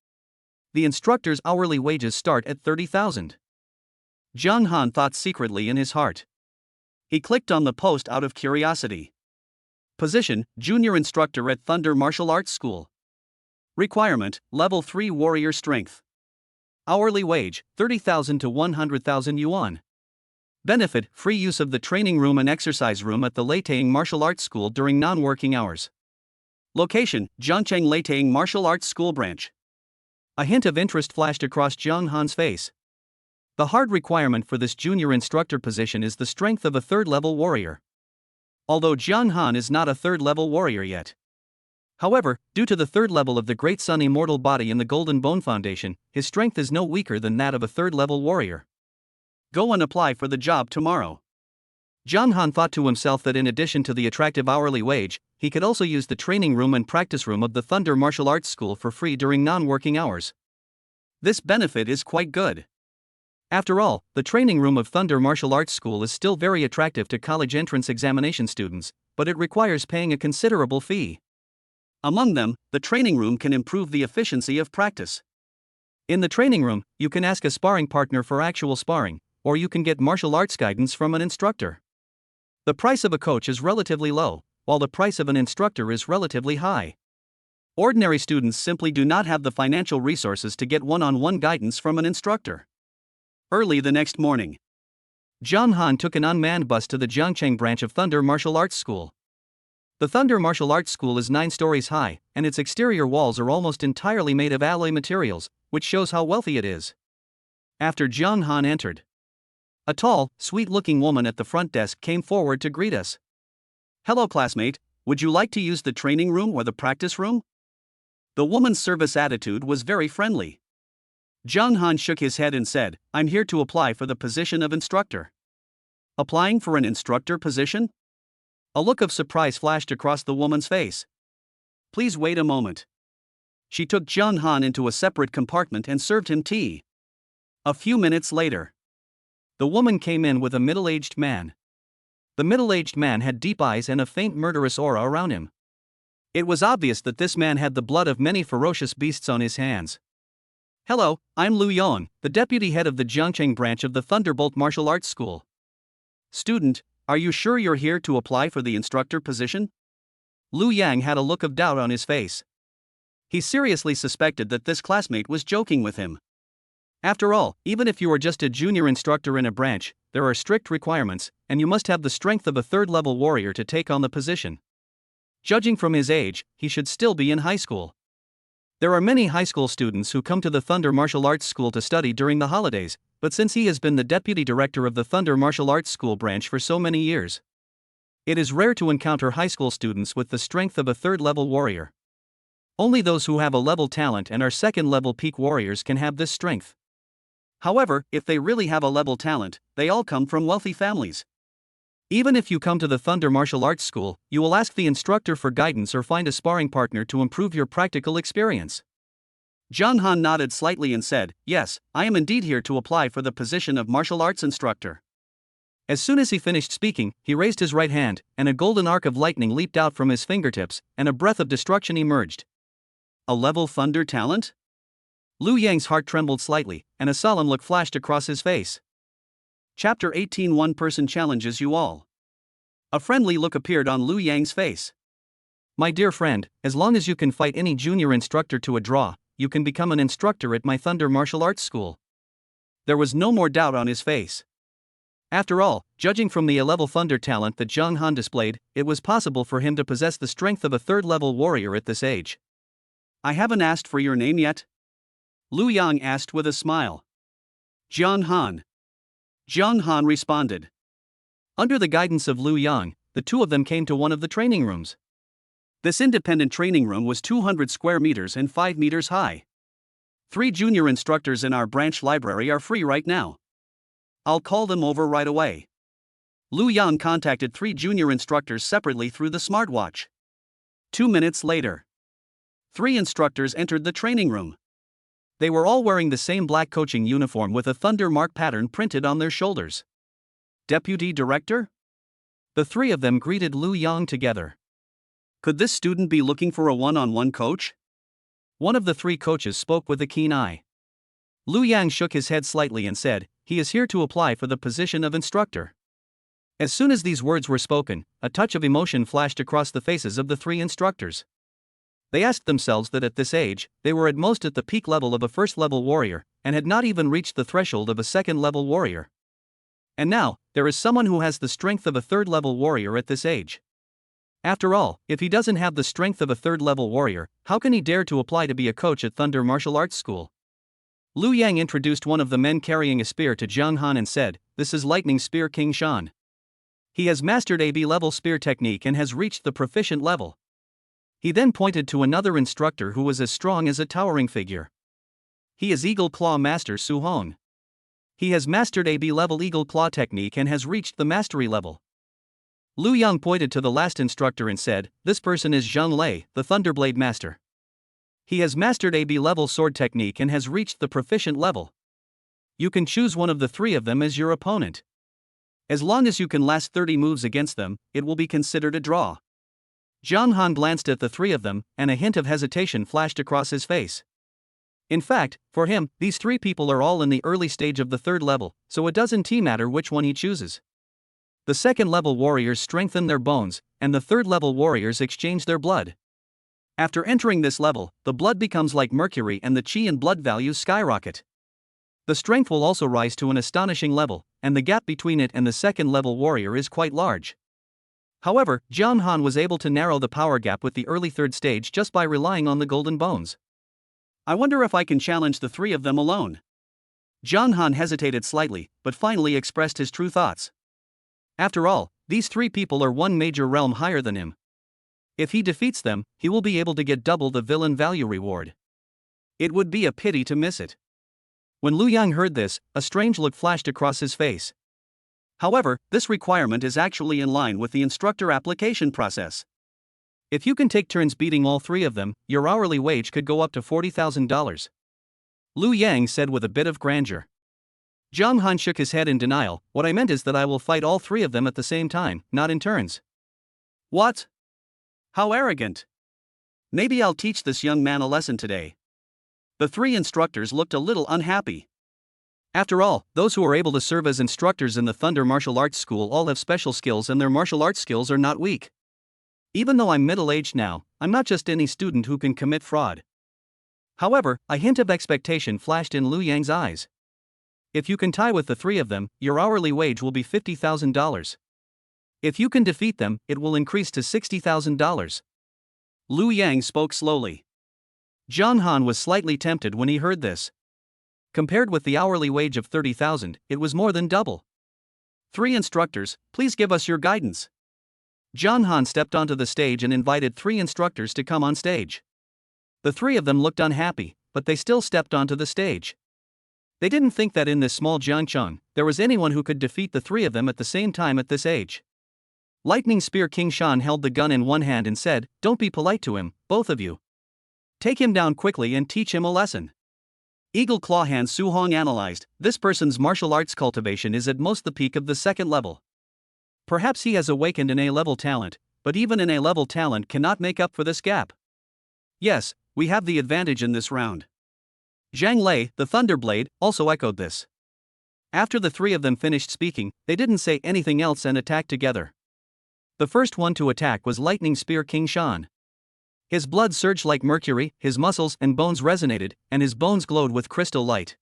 The instructors' hourly wages start at 30,000. Jiang Han thought secretly in his heart. He clicked on the post out of curiosity. Position: Junior Instructor at Thunder Martial Arts School. Requirement: Level 3 Warrior Strength. Hourly wage: 30,000 to 100,000 yuan. Benefit: free use of the training room and exercise room at the Leitang Martial Arts School during non-working hours. Location: Zhangcheng Leitang Martial Arts School Branch. A hint of interest flashed across Jiang Han's face. The hard requirement for this junior instructor position is the strength of a third-level warrior. Although Jiang Han is not a third-level warrior yet. However, due to the third level of the Great Sun Immortal Body in the Golden Bone Foundation, his strength is no weaker than that of a third-level warrior. Go and apply for the job tomorrow. Jiang Han thought to himself that in addition to the attractive hourly wage, he could also use the training room and practice room of the Thunder Martial Arts School for free during non-working hours. This benefit is quite good. After all, the training room of Thunder Martial Arts School is still very attractive to college entrance examination students, but it requires paying a considerable fee. Among them, the training room can improve the efficiency of practice. In the training room, you can ask a sparring partner for actual sparring, or you can get martial arts guidance from an instructor. The price of a coach is relatively low, while the price of an instructor is relatively high. Ordinary students simply do not have the financial resources to get one-on-one guidance from an instructor. Early the next morning, Jiang Han took an unmanned bus to the Zhangcheng branch of Thunder Martial Arts School. The Thunder Martial Arts School is 9 stories high, and its exterior walls are almost entirely made of alloy materials, which shows how wealthy it is. After Jiang Han entered, a tall, sweet-looking woman at the front desk came forward to greet us. "Hello, classmate, would you like to use the training room or the practice room?" The woman's service attitude was very friendly. Jiang Han shook his head and said, "I'm here to apply for the position of instructor." Applying for an instructor position? A look of surprise flashed across the woman's face. "Please wait a moment." She took Jiang Han into a separate compartment and served him tea. A few minutes later, the woman came in with a middle-aged man. The middle-aged man had deep eyes and a faint murderous aura around him. It was obvious that this man had the blood of many ferocious beasts on his hands. "Hello, I'm Lu Yong, the deputy head of the Zhangcheng branch of the Thunderbolt Martial Arts School." "Student, are you sure you're here to apply for the instructor position?" Lu Yang had a look of doubt on his face. He seriously suspected that this classmate was joking with him. After all, even if you are just a junior instructor in a branch, there are strict requirements, and you must have the strength of a third-level warrior to take on the position. Judging from his age, he should still be in high school. There are many high school students who come to the Thunder Martial Arts School to study during the holidays, but since he has been the deputy director of the Thunder Martial Arts School branch for so many years, it is rare to encounter high school students with the strength of a third-level warrior. Only those who have a level talent and are second-level peak warriors can have this strength. However, if they really have a level talent, they all come from wealthy families. Even if you come to the Thunder Martial Arts School, you will ask the instructor for guidance or find a sparring partner to improve your practical experience. Jiang Han nodded slightly and said, "Yes, I am indeed here to apply for the position of martial arts instructor." As soon as he finished speaking, he raised his right hand, and a golden arc of lightning leaped out from his fingertips, and a breath of destruction emerged. A level thunder talent? Lu Yang's heart trembled slightly, and a solemn look flashed across his face. Chapter 18: One person challenges you all. A friendly look appeared on Lu Yang's face. "My dear friend, as long as you can fight any junior instructor to a draw, you can become an instructor at my Thunder Martial Arts School." There was no more doubt on his face. After all, judging from the A-level thunder talent that Jiang Han displayed, it was possible for him to possess the strength of a third-level warrior at this age. "I haven't asked for your name yet?" Lu Yang asked with a smile. "Jiang Han." Jiang Han responded. Under the guidance of Lu Yang, the two of them came to one of the training rooms. This independent training room was 200 square meters and 5 meters high. 3 junior instructors in our branch library are free right now. I'll call them over right away. Lu Yang contacted 3 junior instructors separately through the smartwatch. 2 minutes later, 3 instructors entered the training room. They were all wearing the same black coaching uniform with a thunder mark pattern printed on their shoulders. "Deputy Director?" The 3 of them greeted Lu Yang together. "Could this student be looking for a one-on-one coach?" One of the 3 coaches spoke with a keen eye. Lu Yang shook his head slightly and said, he is here to apply for the position of instructor. As soon as these words were spoken, a touch of emotion flashed across the faces of the three instructors. They asked themselves that at this age, they were at most at the peak level of a first-level warrior, and had not even reached the threshold of a second-level warrior. And now, there is someone who has the strength of a third-level warrior at this age. After all, if he doesn't have the strength of a third-level warrior, how can he dare to apply to be a coach at Thunder Martial Arts School? Liu Yang introduced one of the men carrying a spear to Zhang Han and said, "This is Lightning Spear King Shan. He has mastered AB-level spear technique and has reached the proficient level." He then pointed to another instructor who was as strong as a towering figure. "He is Eagle Claw Master Su Hong. He has mastered AB-level Eagle Claw technique and has reached the mastery level." Liu Yang pointed to the last instructor and said, "This person is Zhang Lei, the Thunderblade Master. He has mastered AB-level sword technique and has reached the proficient level. You can choose one of the three of them as your opponent. As long as you can last 30 moves against them, it will be considered a draw." Zhang Han glanced at the three of them, and a hint of hesitation flashed across his face. In fact, for him, these three people are all in the early stage of the third level, so it doesn't matter which one he chooses. The second-level warriors strengthen their bones, and the third-level warriors exchange their blood. After entering this level, the blood becomes like mercury and the chi and blood values skyrocket. The strength will also rise to an astonishing level, and the gap between it and the second-level warrior is quite large. However, Zhang Han was able to narrow the power gap with the early third stage just by relying on the golden bones. "I wonder if I can challenge the three of them alone." Zhang Han hesitated slightly, but finally expressed his true thoughts. After all, these three people are one major realm higher than him. If he defeats them, he will be able to get double the villain value reward. It would be a pity to miss it. When Liu Yang heard this, a strange look flashed across his face. However, this requirement is actually in line with the instructor application process. If you can take turns beating all three of them, your hourly wage could go up to $40,000. Liu Yang said with a bit of grandeur. Zhang Han shook his head in denial. "What I meant is that I will fight all three of them at the same time, not in turns." "What? How arrogant! Maybe I'll teach this young man a lesson today." The three instructors looked a little unhappy. After all, those who are able to serve as instructors in the Thunder Martial Arts School all have special skills, and their martial arts skills are not weak. Even though I'm middle-aged now, I'm not just any student who can commit fraud. However, a hint of expectation flashed in Liu Yang's eyes. "If you can tie with the three of them, your hourly wage will be $50,000. If you can defeat them, it will increase to $60,000. Liu Yang spoke slowly. Zhang Han was slightly tempted when he heard this. Compared with the hourly wage of $30,000, it was more than double. "Three instructors, please give us your guidance." Zhang Han stepped onto the stage and invited three instructors to come on stage. The three of them looked unhappy, but they still stepped onto the stage. They didn't think that in this small Jiangcheng, there was anyone who could defeat the three of them at the same time at this age. Lightning Spear King Shan held the gun in one hand and said, "Don't be polite to him, both of you. Take him down quickly and teach him a lesson." Eagle Claw Hand Su Hong analyzed, "This person's martial arts cultivation is at most the peak of the second level. Perhaps he has awakened an A-level talent, but even an A-level talent cannot make up for this gap. Yes, we have the advantage in this round." Zhang Lei, the Thunderblade, also echoed this. After the three of them finished speaking, they didn't say anything else and attacked together. The first one to attack was Lightning Spear King Shan. His blood surged like mercury, his muscles and bones resonated, and his bones glowed with crystal light.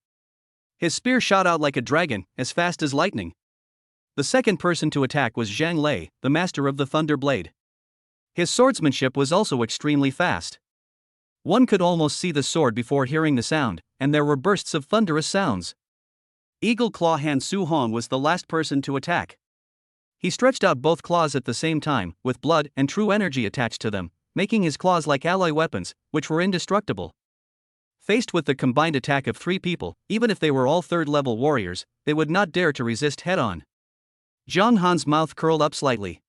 His spear shot out like a dragon, as fast as lightning. The second person to attack was Zhang Lei, the master of the Thunder Blade. His swordsmanship was also extremely fast. One could almost see the sword before hearing the sound, and there were bursts of thunderous sounds. Eagle Claw Hand Su Hong was the last person to attack. He stretched out both claws at the same time, with blood and true energy attached to them, making his claws like alloy weapons, which were indestructible. Faced with the combined attack of three people, even if they were all third-level warriors, they would not dare to resist head-on. Zhang Han's mouth curled up slightly.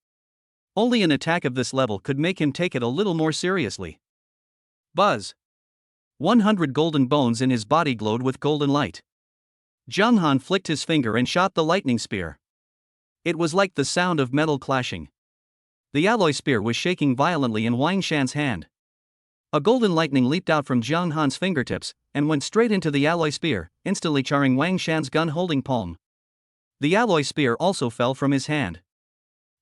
Only an attack of this level could make him take it a little more seriously. Buzz! 100 golden bones in his body glowed with golden light. Zhang Han flicked his finger and shot the lightning spear. It was like the sound of metal clashing. The alloy spear was shaking violently in Wang Shan's hand. A golden lightning leaped out from Jiang Han's fingertips and went straight into the alloy spear, instantly charring Wang Shan's gun-holding palm. The alloy spear also fell from his hand.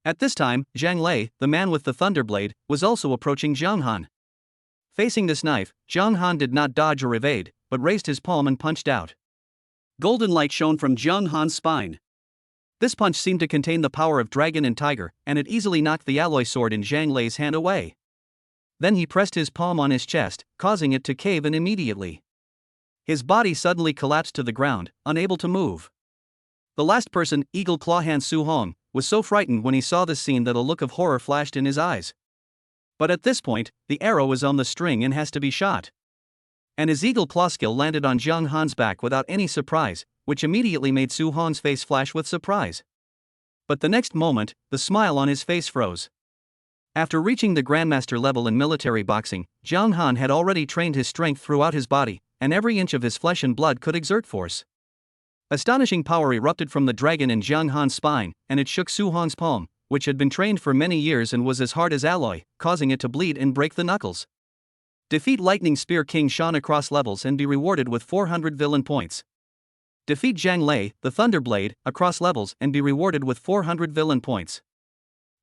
At this time, Zhang Lei, the man with the thunderblade, was also approaching Jiang Han. Facing this knife, Jiang Han did not dodge or evade, but raised his palm and punched out. Golden light shone from Jiang Han's spine. This punch seemed to contain the power of dragon and tiger, and it easily knocked the alloy sword in Zhang Lei's hand away. Then he pressed his palm on his chest, causing it to cave in immediately. His body suddenly collapsed to the ground, unable to move. The last person, Eagle Claw Hand Su Hong, was so frightened when he saw this scene that a look of horror flashed in his eyes. But at this point, the arrow is on the string and has to be shot. And his eagle claw skill landed on Jiang Han's back without any surprise, which immediately made Su Hong's face flash with surprise. But the next moment, the smile on his face froze. After reaching the Grandmaster level in military boxing, Jiang Han had already trained his strength throughout his body, and every inch of his flesh and blood could exert force. Astonishing power erupted from the dragon in Jiang Han's spine, and it shook Su Hong's palm, which had been trained for many years and was as hard as alloy, causing it to bleed and break the knuckles. Defeat Lightning Spear King Shan across levels and be rewarded with 400 villain points. Defeat Zhang Lei, the Thunderblade, across levels and be rewarded with 400 villain points.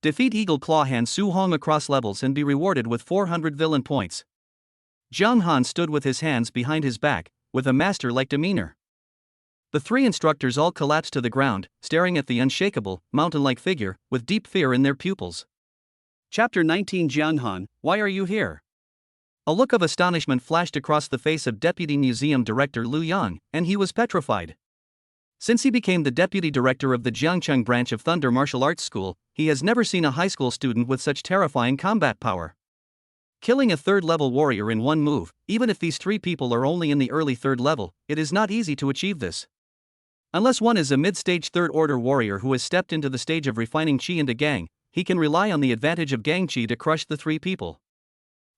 Defeat Eagle Claw Hand Su Hong across levels and be rewarded with 400 villain points. Jiang Han stood with his hands behind his back, with a master-like demeanor. The three instructors all collapsed to the ground, staring at the unshakable, mountain-like figure, with deep fear in their pupils. Chapter 19 Jiang Han, why are you here? A look of astonishment flashed across the face of Deputy Museum Director Lu Yang, and he was petrified. Since he became the Deputy Director of the Jiangcheng branch of Thunder Martial Arts School, he has never seen a high school student with such terrifying combat power. Killing a third-level warrior in one move, even if these three people are only in the early third level, it is not easy to achieve this. Unless one is a mid-stage third-order warrior who has stepped into the stage of refining Qi into Gang, he can rely on the advantage of Gang Qi to crush the three people.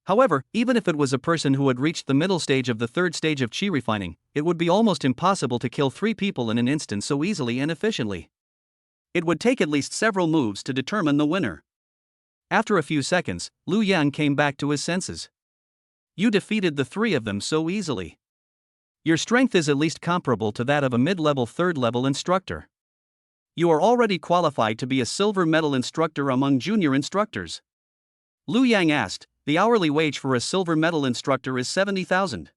However, even if it was a person who had reached the middle stage of the third stage of Qi refining, it would be almost impossible to kill three people in an instant so easily and efficiently. It would take at least several moves to determine the winner. After a few seconds, Lu Yang came back to his senses. You defeated the three of them so easily. Your strength is at least comparable to that of a mid-level third-level instructor. You are already qualified to be a silver medal instructor among junior instructors. Lu Yang asked, the hourly wage for a silver medal instructor is 70,000.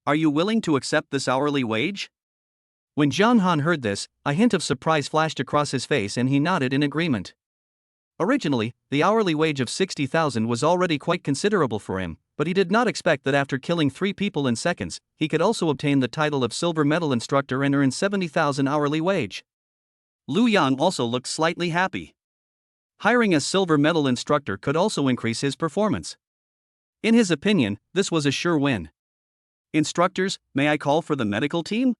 Are you willing to accept this hourly wage? When Jiang Han heard this, a hint of surprise flashed across his face and he nodded in agreement. Originally, the hourly wage of 60,000 was already quite considerable for him, but he did not expect that after killing three people in seconds, he could also obtain the title of silver medal instructor and earn 70,000 hourly wage. Lu Yang also looked slightly happy. Hiring a silver medal instructor could also increase his performance. In his opinion, this was a sure win. Instructors, may I call for the medical team?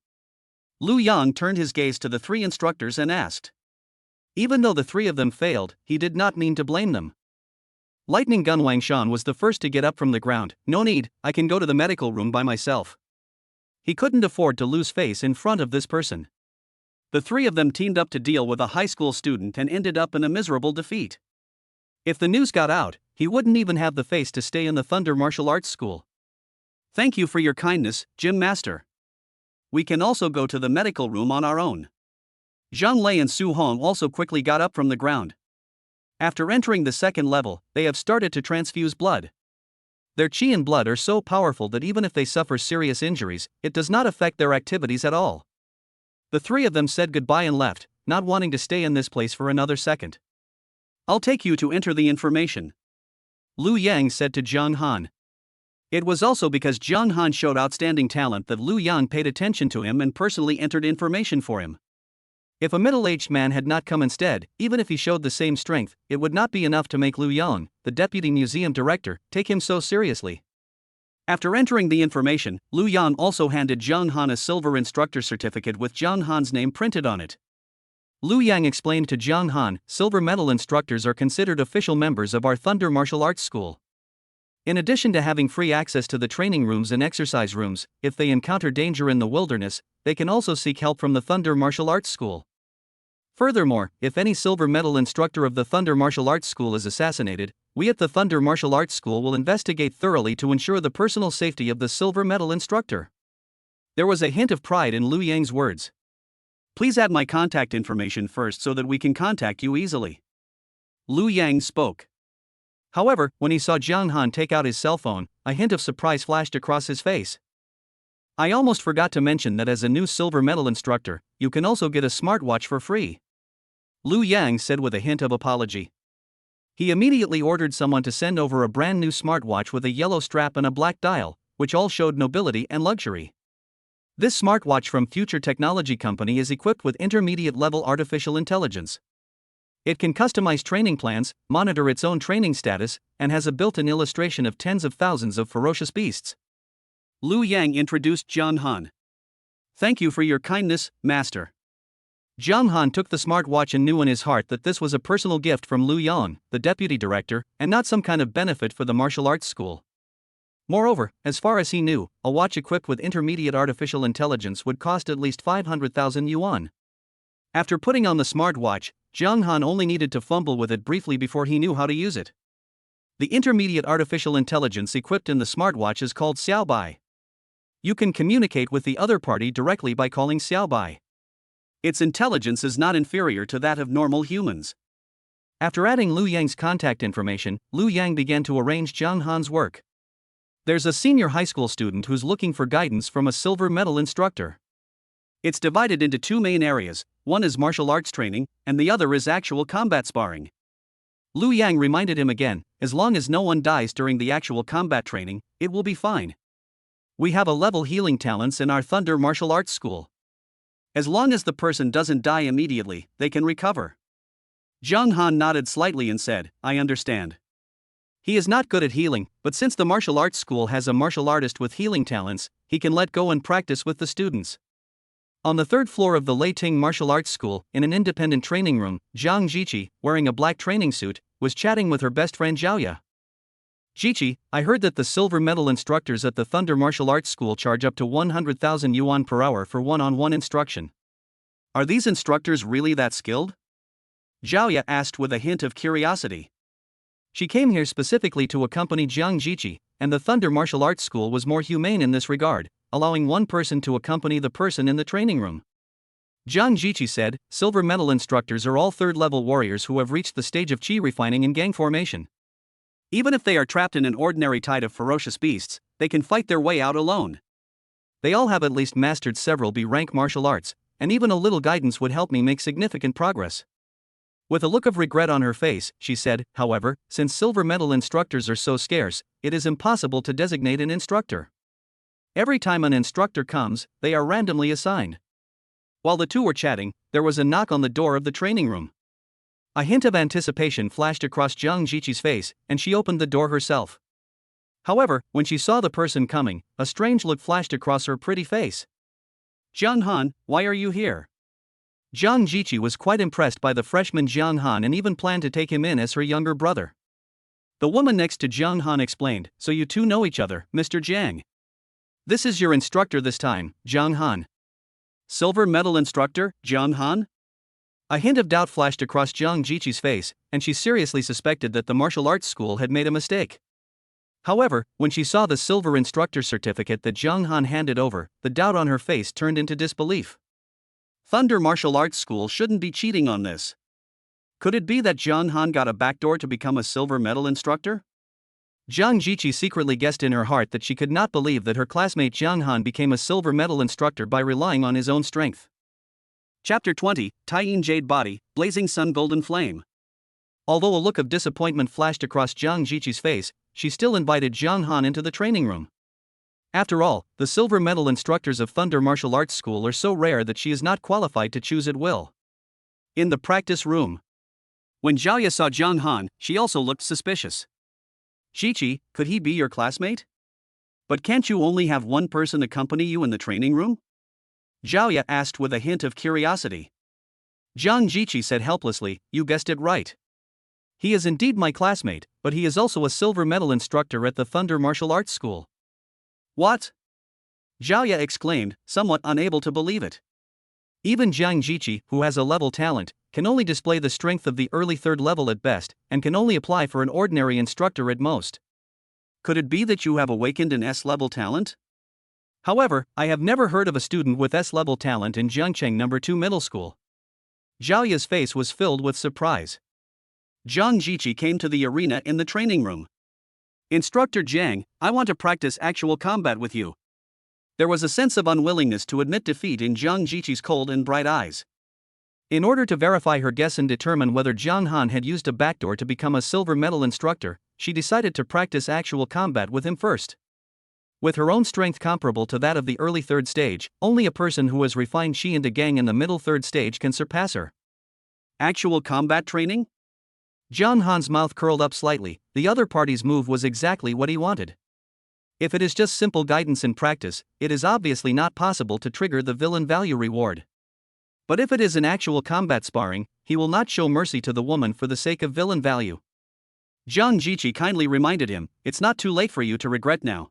Lu Yang turned his gaze to the three instructors and asked. Even though the three of them failed, he did not mean to blame them. Lightning Gun Wang Shan was the first to get up from the ground. No need, I can go to the medical room by myself. He couldn't afford to lose face in front of this person. The three of them teamed up to deal with a high school student and ended up in a miserable defeat. If the news got out, he wouldn't even have the face to stay in the Thunder Martial Arts School. Thank you for your kindness, Gym Master. We can also go to the medical room on our own. Zhang Lei and Su Hong also quickly got up from the ground. After entering the second level, they have started to transfuse blood. Their qi and blood are so powerful that even if they suffer serious injuries, it does not affect their activities at all. The three of them said goodbye and left, not wanting to stay in this place for another second. I'll take you to enter the information, Lu Yang said to Jiang Han. It was also because Jiang Han showed outstanding talent that Lu Yang paid attention to him and personally entered information for him. If a middle-aged man had not come instead, even if he showed the same strength, it would not be enough to make Lu Yang, the deputy museum director, take him so seriously. After entering the information, Lu Yang also handed Jiang Han a silver instructor certificate with Jiang Han's name printed on it. Lu Yang explained to Jiang Han, silver medal instructors are considered official members of our Thunder Martial Arts School. In addition to having free access to the training rooms and exercise rooms, if they encounter danger in the wilderness, they can also seek help from the Thunder Martial Arts School. Furthermore, if any silver medal instructor of the Thunder Martial Arts School is assassinated, We at the Thunder Martial Arts School will investigate thoroughly to ensure the personal safety of the silver medal instructor. There was a hint of pride in Liu Yang's words. Please add my contact information first so that we can contact you easily. Liu Yang spoke. However, when he saw Jiang Han take out his cell phone, a hint of surprise flashed across his face. I almost forgot to mention that as a new silver medal instructor, you can also get a smartwatch for free. Liu Yang said with a hint of apology. He immediately ordered someone to send over a brand new smartwatch with a yellow strap and a black dial, which all showed nobility and luxury. This smartwatch from Future Technology Company is equipped with intermediate-level artificial intelligence. It can customize training plans, monitor its own training status, and has a built-in illustration of tens of thousands of ferocious beasts. Liu Yang introduced Jiang Han. Thank you for your kindness, master. Jiang Han took the smartwatch and knew in his heart that this was a personal gift from Liu Yang, the deputy director, and not some kind of benefit for the martial arts school. Moreover, as far as he knew, a watch equipped with intermediate artificial intelligence would cost at least 500,000 yuan. After putting on the smartwatch, Jiang Han only needed to fumble with it briefly before he knew how to use it. The intermediate artificial intelligence equipped in the smartwatch is called Xiaobai. You can communicate with the other party directly by calling Xiaobai. Its intelligence is not inferior to that of normal humans. After adding Liu Yang's contact information, Liu Yang began to arrange Jiang Han's work. There's a senior high school student who's looking for guidance from a silver medal instructor. It's divided into two main areas, one is martial arts training, and the other is actual combat sparring. Liu Yang reminded him again, as long as no one dies during the actual combat training, it will be fine. We have a level healing talents in our Thunder Martial Arts School. As long as the person doesn't die immediately, they can recover. Jiang Han nodded slightly and said, I understand. He is not good at healing, but since the martial arts school has a martial artist with healing talents, he can let go and practice with the students. On the third floor of the Leiting Martial Arts School, in an independent training room, Zhang Jiqi, wearing a black training suit, was chatting with her best friend Zhaoya. Jiqi, I heard that the silver medal instructors at the Thunder Martial Arts School charge up to 100,000 yuan per hour for one-on-one instruction. Are these instructors really that skilled? Zhaoya asked with a hint of curiosity. She came here specifically to accompany Zhang Jiqi, and the Thunder Martial Arts School was more humane in this regard, allowing one person to accompany the person in the training room. Zhang Jiqi said, silver medal instructors are all third-level warriors who have reached the stage of chi refining and gang formation. Even if they are trapped in an ordinary tide of ferocious beasts, they can fight their way out alone. They all have at least mastered several B-rank martial arts, and even a little guidance would help me make significant progress. With a look of regret on her face, she said, however, since silver medal instructors are so scarce, it is impossible to designate an instructor. Every time an instructor comes, they are randomly assigned. While the two were chatting, there was a knock on the door of the training room. A hint of anticipation flashed across Zhang Jiqi's face, and she opened the door herself. However, when she saw the person coming, a strange look flashed across her pretty face. Jiang Han, why are you here? Zhang Jiqi was quite impressed by the freshman Jiang Han and even planned to take him in as her younger brother. The woman next to Jiang Han explained, so you two know each other, Mr. Jiang. This is your instructor this time, Jiang Han. Silver medal instructor, Jiang Han? A hint of doubt flashed across Zhang Jiqi's face, and she seriously suspected that the martial arts school had made a mistake. However, when she saw the silver instructor certificate that Jiang Han handed over, the doubt on her face turned into disbelief. Thunder Martial Arts School shouldn't be cheating on this. Could it be that Jiang Han got a backdoor to become a silver medal instructor? Zhang Jiqi secretly guessed in her heart that she could not believe that her classmate Jiang Han became a silver medal instructor by relying on his own strength. Chapter 20, Taiyin Jade Body, Blazing Sun Golden Flame. Although a look of disappointment flashed across Zhang Jiqi's face, she still invited Jiang Han into the training room. After all, the silver medal instructors of Thunder Martial Arts School are so rare that she is not qualified to choose at will. In the practice room. When Zhaoya saw Jiang Han, she also looked suspicious. Jiqi, could he be your classmate? But can't you only have one person accompany you in the training room? Zhaoya asked with a hint of curiosity. Zhang Jiqi said helplessly, you guessed it right. He is indeed my classmate, but he is also a silver medal instructor at the Thunder Martial Arts School. What? Zhaoya exclaimed, somewhat unable to believe it. Even Zhang Jiqi, who has a level talent, can only display the strength of the early third level at best, and can only apply for an ordinary instructor at most. Could it be that you have awakened an S-level talent? However, I have never heard of a student with S-level talent in Jiangcheng No. 2 Middle School. Zhao Ya's face was filled with surprise. Zhang Jiqi came to the arena in the training room. Instructor Jiang, I want to practice actual combat with you. There was a sense of unwillingness to admit defeat in Zhang Jiqi's cold and bright eyes. In order to verify her guess and determine whether Zhang Han had used a backdoor to become a silver medal instructor, she decided to practice actual combat with him first. With her own strength comparable to that of the early third stage, only a person who has refined Qi and Gang in the middle third stage can surpass her. Actual combat training? Zhang Han's mouth curled up slightly. The other party's move was exactly what he wanted. If it is just simple guidance in practice, it is obviously not possible to trigger the villain value reward. But if it is an actual combat sparring, he will not show mercy to the woman for the sake of villain value. Zhang Jiqi kindly reminded him, it's not too late for you to regret now.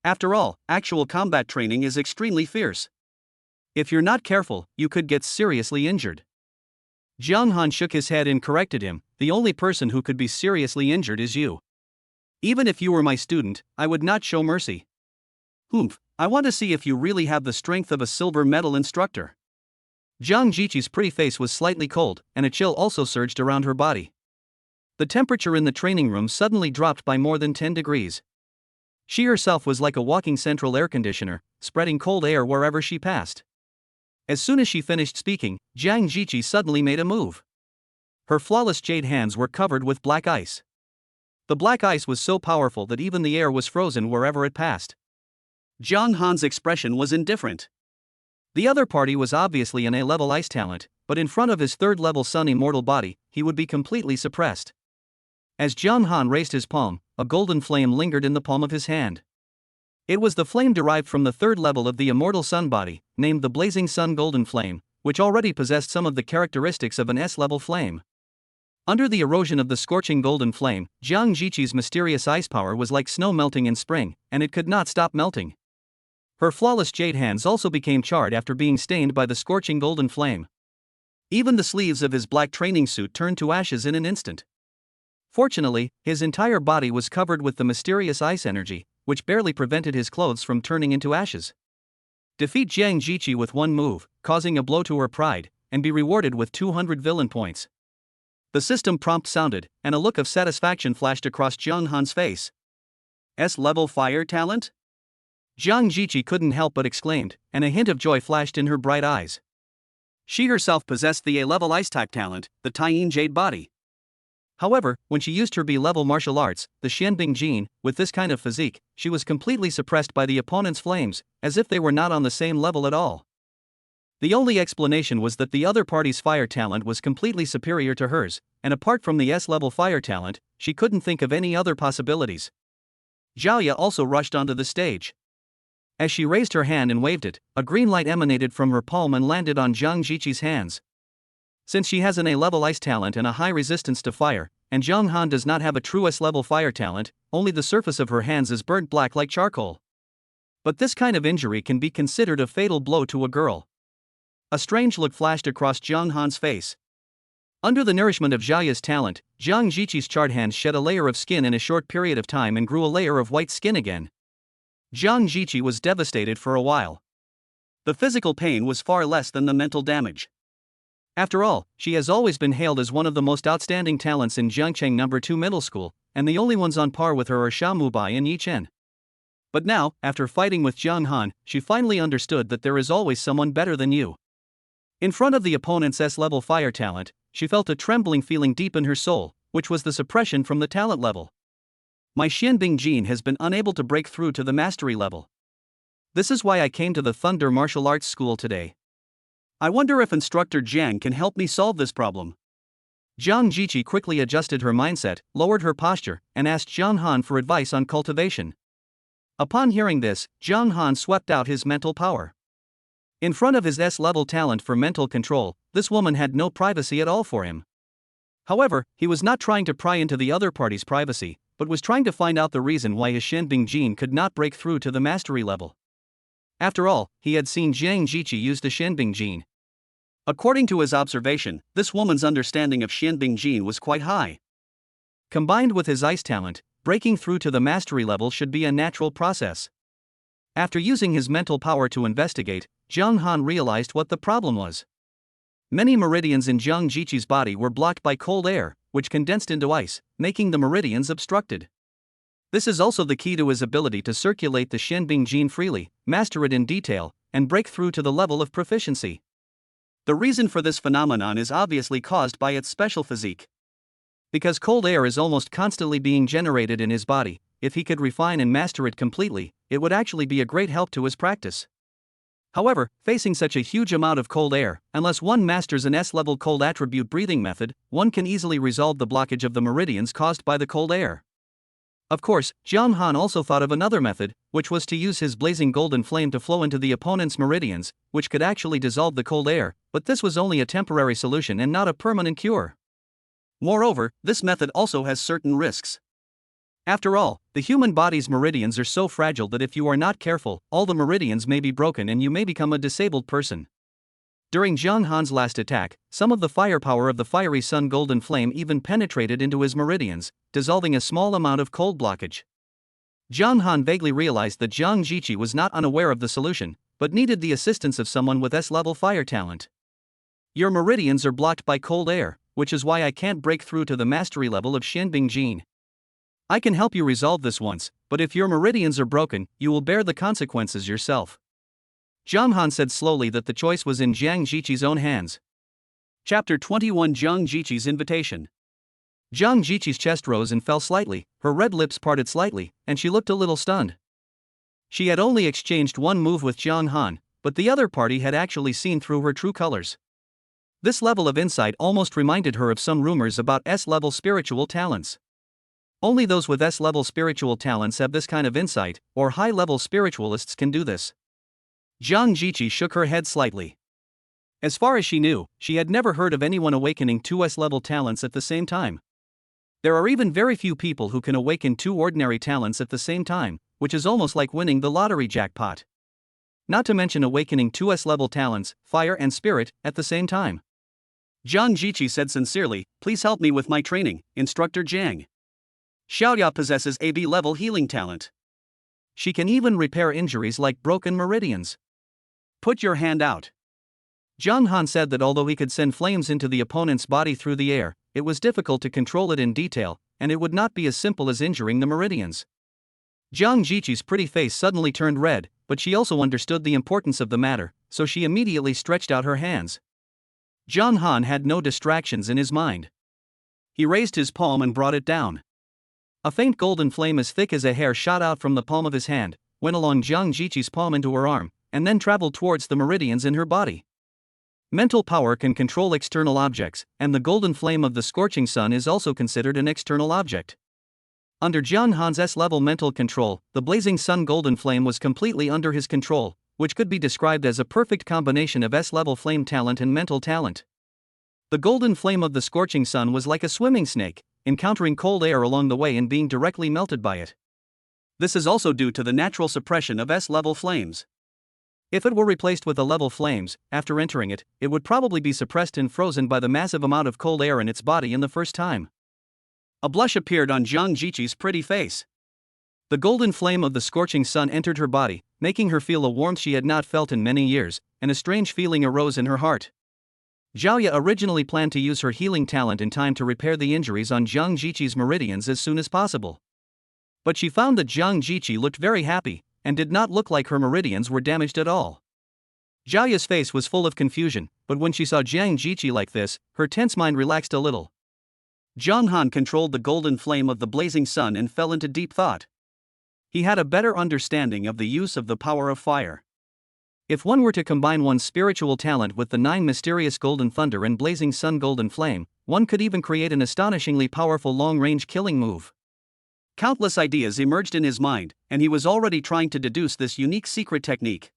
After all, actual combat training is extremely fierce. If you're not careful, you could get seriously injured. Zhang Han shook his head and corrected him, the only person who could be seriously injured is you. Even if you were my student, I would not show mercy. Humph, I want to see if you really have the strength of a silver medal instructor. Zhang Jiqi's pretty face was slightly cold, and a chill also surged around her body. The temperature in the training room suddenly dropped by more than 10 degrees. She herself was like a walking central air conditioner, spreading cold air wherever she passed. As soon as she finished speaking, Zhang Jiqi suddenly made a move. Her flawless jade hands were covered with black ice. The black ice was so powerful that even the air was frozen wherever it passed. Zhang Han's expression was indifferent. The other party was obviously an A-level ice talent, but in front of his third-level sun immortal body, he would be completely suppressed. As Zhang Han raised his palm, a golden flame lingered in the palm of his hand. It was the flame derived from the third level of the immortal sun body, named the Blazing Sun Golden Flame, which already possessed some of the characteristics of an S-level flame. Under the erosion of the scorching golden flame, Zhang Jiqi's mysterious ice power was like snow melting in spring, and it could not stop melting. Her flawless jade hands also became charred after being stained by the scorching golden flame. Even the sleeves of his black training suit turned to ashes in an instant. Fortunately, his entire body was covered with the mysterious ice energy, which barely prevented his clothes from turning into ashes. Defeat Zhang Jiqi with one move, causing a blow to her pride, and be rewarded with 200 villain points. The system prompt sounded, and a look of satisfaction flashed across Zhang Han's face. S-level fire talent? Zhang Jiqi couldn't help but exclaimed, and a hint of joy flashed in her bright eyes. She herself possessed the A-level ice-type talent, the Taiyin Jade Body. However, when she used her B-level martial arts, the Xianbing Jin, with this kind of physique, she was completely suppressed by the opponent's flames, as if they were not on the same level at all. The only explanation was that the other party's fire talent was completely superior to hers, and apart from the S-level fire talent, she couldn't think of any other possibilities. Zhao Ya also rushed onto the stage. As she raised her hand and waved it, a green light emanated from her palm and landed on Zhang Jiqi's hands. Since she has an A-level ice talent and a high resistance to fire, and Zhang Han does not have a true S-level fire talent, only the surface of her hands is burnt black like charcoal. But this kind of injury can be considered a fatal blow to a girl. A strange look flashed across Zhang Han's face. Under the nourishment of Zhao Ya's talent, Zhang Jiqi's charred hands shed a layer of skin in a short period of time and grew a layer of white skin again. Zhang Jiqi was devastated for a while. The physical pain was far less than the mental damage. After all, she has always been hailed as one of the most outstanding talents in Jiangcheng No. 2 Middle School, and the only ones on par with her are Xia Mubai and Yi Chen. But now, after fighting with Zhang Han, she finally understood that there is always someone better than you. In front of the opponent's S-level fire talent, she felt a trembling feeling deep in her soul, which was the suppression from the talent level. My Xianbing Jin has been unable to break through to the mastery level. This is why I came to the Thunder Martial Arts School today. I wonder if Instructor Jiang can help me solve this problem. Zhang Jiqi quickly adjusted her mindset, lowered her posture, and asked Zhang Han for advice on cultivation. Upon hearing this, Zhang Han swept out his mental power. In front of his S-level talent for mental control, this woman had no privacy at all for him. However, he was not trying to pry into the other party's privacy, but was trying to find out the reason why his Xianbing Jin could not break through to the mastery level. After all, he had seen Zhang Jiqi use the Xianbing Jin. According to his observation, this woman's understanding of Xianbing Jin was quite high. Combined with his ice talent, breaking through to the mastery level should be a natural process. After using his mental power to investigate, Zhang Han realized what the problem was. Many meridians in Jiang Jiqi's body were blocked by cold air, which condensed into ice, making the meridians obstructed. This is also the key to his ability to circulate the Xianbing Jin freely, master it in detail, and break through to the level of proficiency. The reason for this phenomenon is obviously caused by its special physique. Because cold air is almost constantly being generated in his body, if he could refine and master it completely, it would actually be a great help to his practice. However, facing such a huge amount of cold air, unless one masters an S-level cold attribute breathing method, one can easily resolve the blockage of the meridians caused by the cold air. Of course, Zhang Han also thought of another method, which was to use his blazing golden flame to flow into the opponent's meridians, which could actually dissolve the cold air, but this was only a temporary solution and not a permanent cure. Moreover, this method also has certain risks. After all, the human body's meridians are so fragile that if you are not careful, all the meridians may be broken and you may become a disabled person. During Zhang Han's last attack, some of the firepower of the fiery sun golden flame even penetrated into his meridians, dissolving a small amount of cold blockage. Zhang Han vaguely realized that Jiang Jiqi was not unaware of the solution, but needed the assistance of someone with S-level fire talent. Your meridians are blocked by cold air, which is why I can't break through to the mastery level of Xianbing Jin. I can help you resolve this once, but if your meridians are broken, you will bear the consequences yourself. Zhang Han said slowly that the choice was in Jiang Jiqi's own hands. Chapter 21 Jiang Jiqi's Invitation. Jiang Jiqi's chest rose and fell slightly, her red lips parted slightly, and she looked a little stunned. She had only exchanged one move with Zhang Han, but the other party had actually seen through her true colors. This level of insight almost reminded her of some rumors about S-level spiritual talents. Only those with S-level spiritual talents have this kind of insight, or high-level spiritualists can do this. Jiang Jiqi shook her head slightly. As far as she knew, she had never heard of anyone awakening two S-level talents at the same time. There are even very few people who can awaken two ordinary talents at the same time, which is almost like winning the lottery jackpot. Not to mention awakening two S-level talents, fire and spirit, at the same time. Jiang Jiqi said sincerely, "Please help me with my training, Instructor Jiang. Xiaoya possesses a B-level healing talent. She can even repair injuries like broken meridians. Put your hand out." Zhang Han said that although he could send flames into the opponent's body through the air, it was difficult to control it in detail, and it would not be as simple as injuring the meridians. Jiang Jiqi's pretty face suddenly turned red, but she also understood the importance of the matter, so she immediately stretched out her hands. Zhang Han had no distractions in his mind. He raised his palm and brought it down. A faint golden flame as thick as a hair shot out from the palm of his hand, went along Jiang Jiqi's palm into her arm, and then traveled towards the meridians in her body. Mental power can control external objects, and the golden flame of the scorching sun is also considered an external object. Under Zhang Han's S-level mental control, the blazing sun golden flame was completely under his control, which could be described as a perfect combination of S-level flame talent and mental talent. The golden flame of the scorching sun was like a swimming snake, encountering cold air along the way and being directly melted by it. This is also due to the natural suppression of S-level flames. If it were replaced with A-level flames, after entering it, it would probably be suppressed and frozen by the massive amount of cold air in its body in the first time. A blush appeared on Jiang Jiqi's pretty face. The golden flame of the scorching sun entered her body, making her feel a warmth she had not felt in many years, and a strange feeling arose in her heart. Xiaoya originally planned to use her healing talent in time to repair the injuries on Jiang Jiqi's meridians as soon as possible. But she found that Jiang Jiqi looked very happy, and did not look like her meridians were damaged at all. Xiaoya's face was full of confusion, but when she saw Jiang Jiqi like this, her tense mind relaxed a little. Zhang Han controlled the golden flame of the blazing sun and fell into deep thought. He had a better understanding of the use of the power of fire. If one were to combine one's spiritual talent with the 9 mysterious golden thunder and blazing sun golden flame, one could even create an astonishingly powerful long-range killing move. Countless ideas emerged in his mind, and he was already trying to deduce this unique secret technique.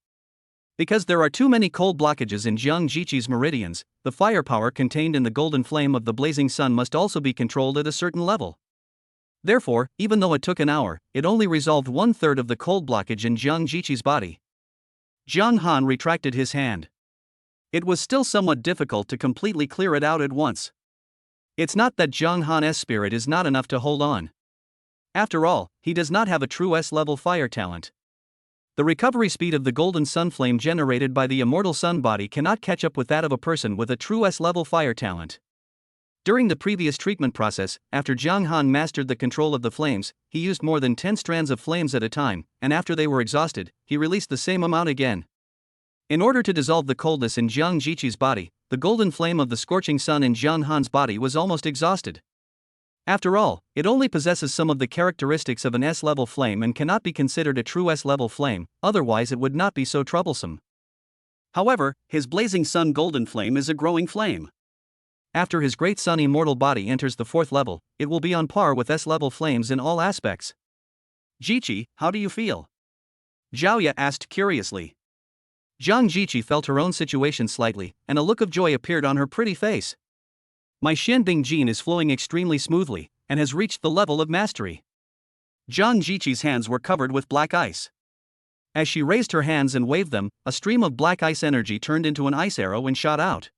Because there are too many cold blockages in Jiang Jiqi's meridians, the firepower contained in the golden flame of the blazing sun must also be controlled at a certain level. Therefore, even though it took an hour, it only resolved 1/3 of the cold blockage in Jiang Jiqi's body. Zhang Han retracted his hand. It was still somewhat difficult to completely clear it out at once. It's not that Zhang Han's spirit is not enough to hold on. After all, he does not have a true S-level fire talent. The recovery speed of the golden sun flame generated by the immortal sun body cannot catch up with that of a person with a true S-level fire talent. During the previous treatment process, after Zhang Han mastered the control of the flames, he used more than 10 strands of flames at a time, and after they were exhausted, he released the same amount again. In order to dissolve the coldness in Jiang Jiqi's body, the golden flame of the scorching sun in Zhang Han's body was almost exhausted. After all, it only possesses some of the characteristics of an S-level flame and cannot be considered a true S-level flame, otherwise it would not be so troublesome. However, his blazing sun golden flame is a growing flame. After his great sun immortal body enters the 4th level, it will be on par with S-level flames in all aspects. Jiqi, how do you feel? Zhaoya asked curiously. Jiang Jiqi felt her own situation slightly, and a look of joy appeared on her pretty face. My Shenbing Jin is flowing extremely smoothly, and has reached the level of mastery. Jiang Jiqi's hands were covered with black ice. As she raised her hands and waved them, a stream of black ice energy turned into an ice arrow and shot out.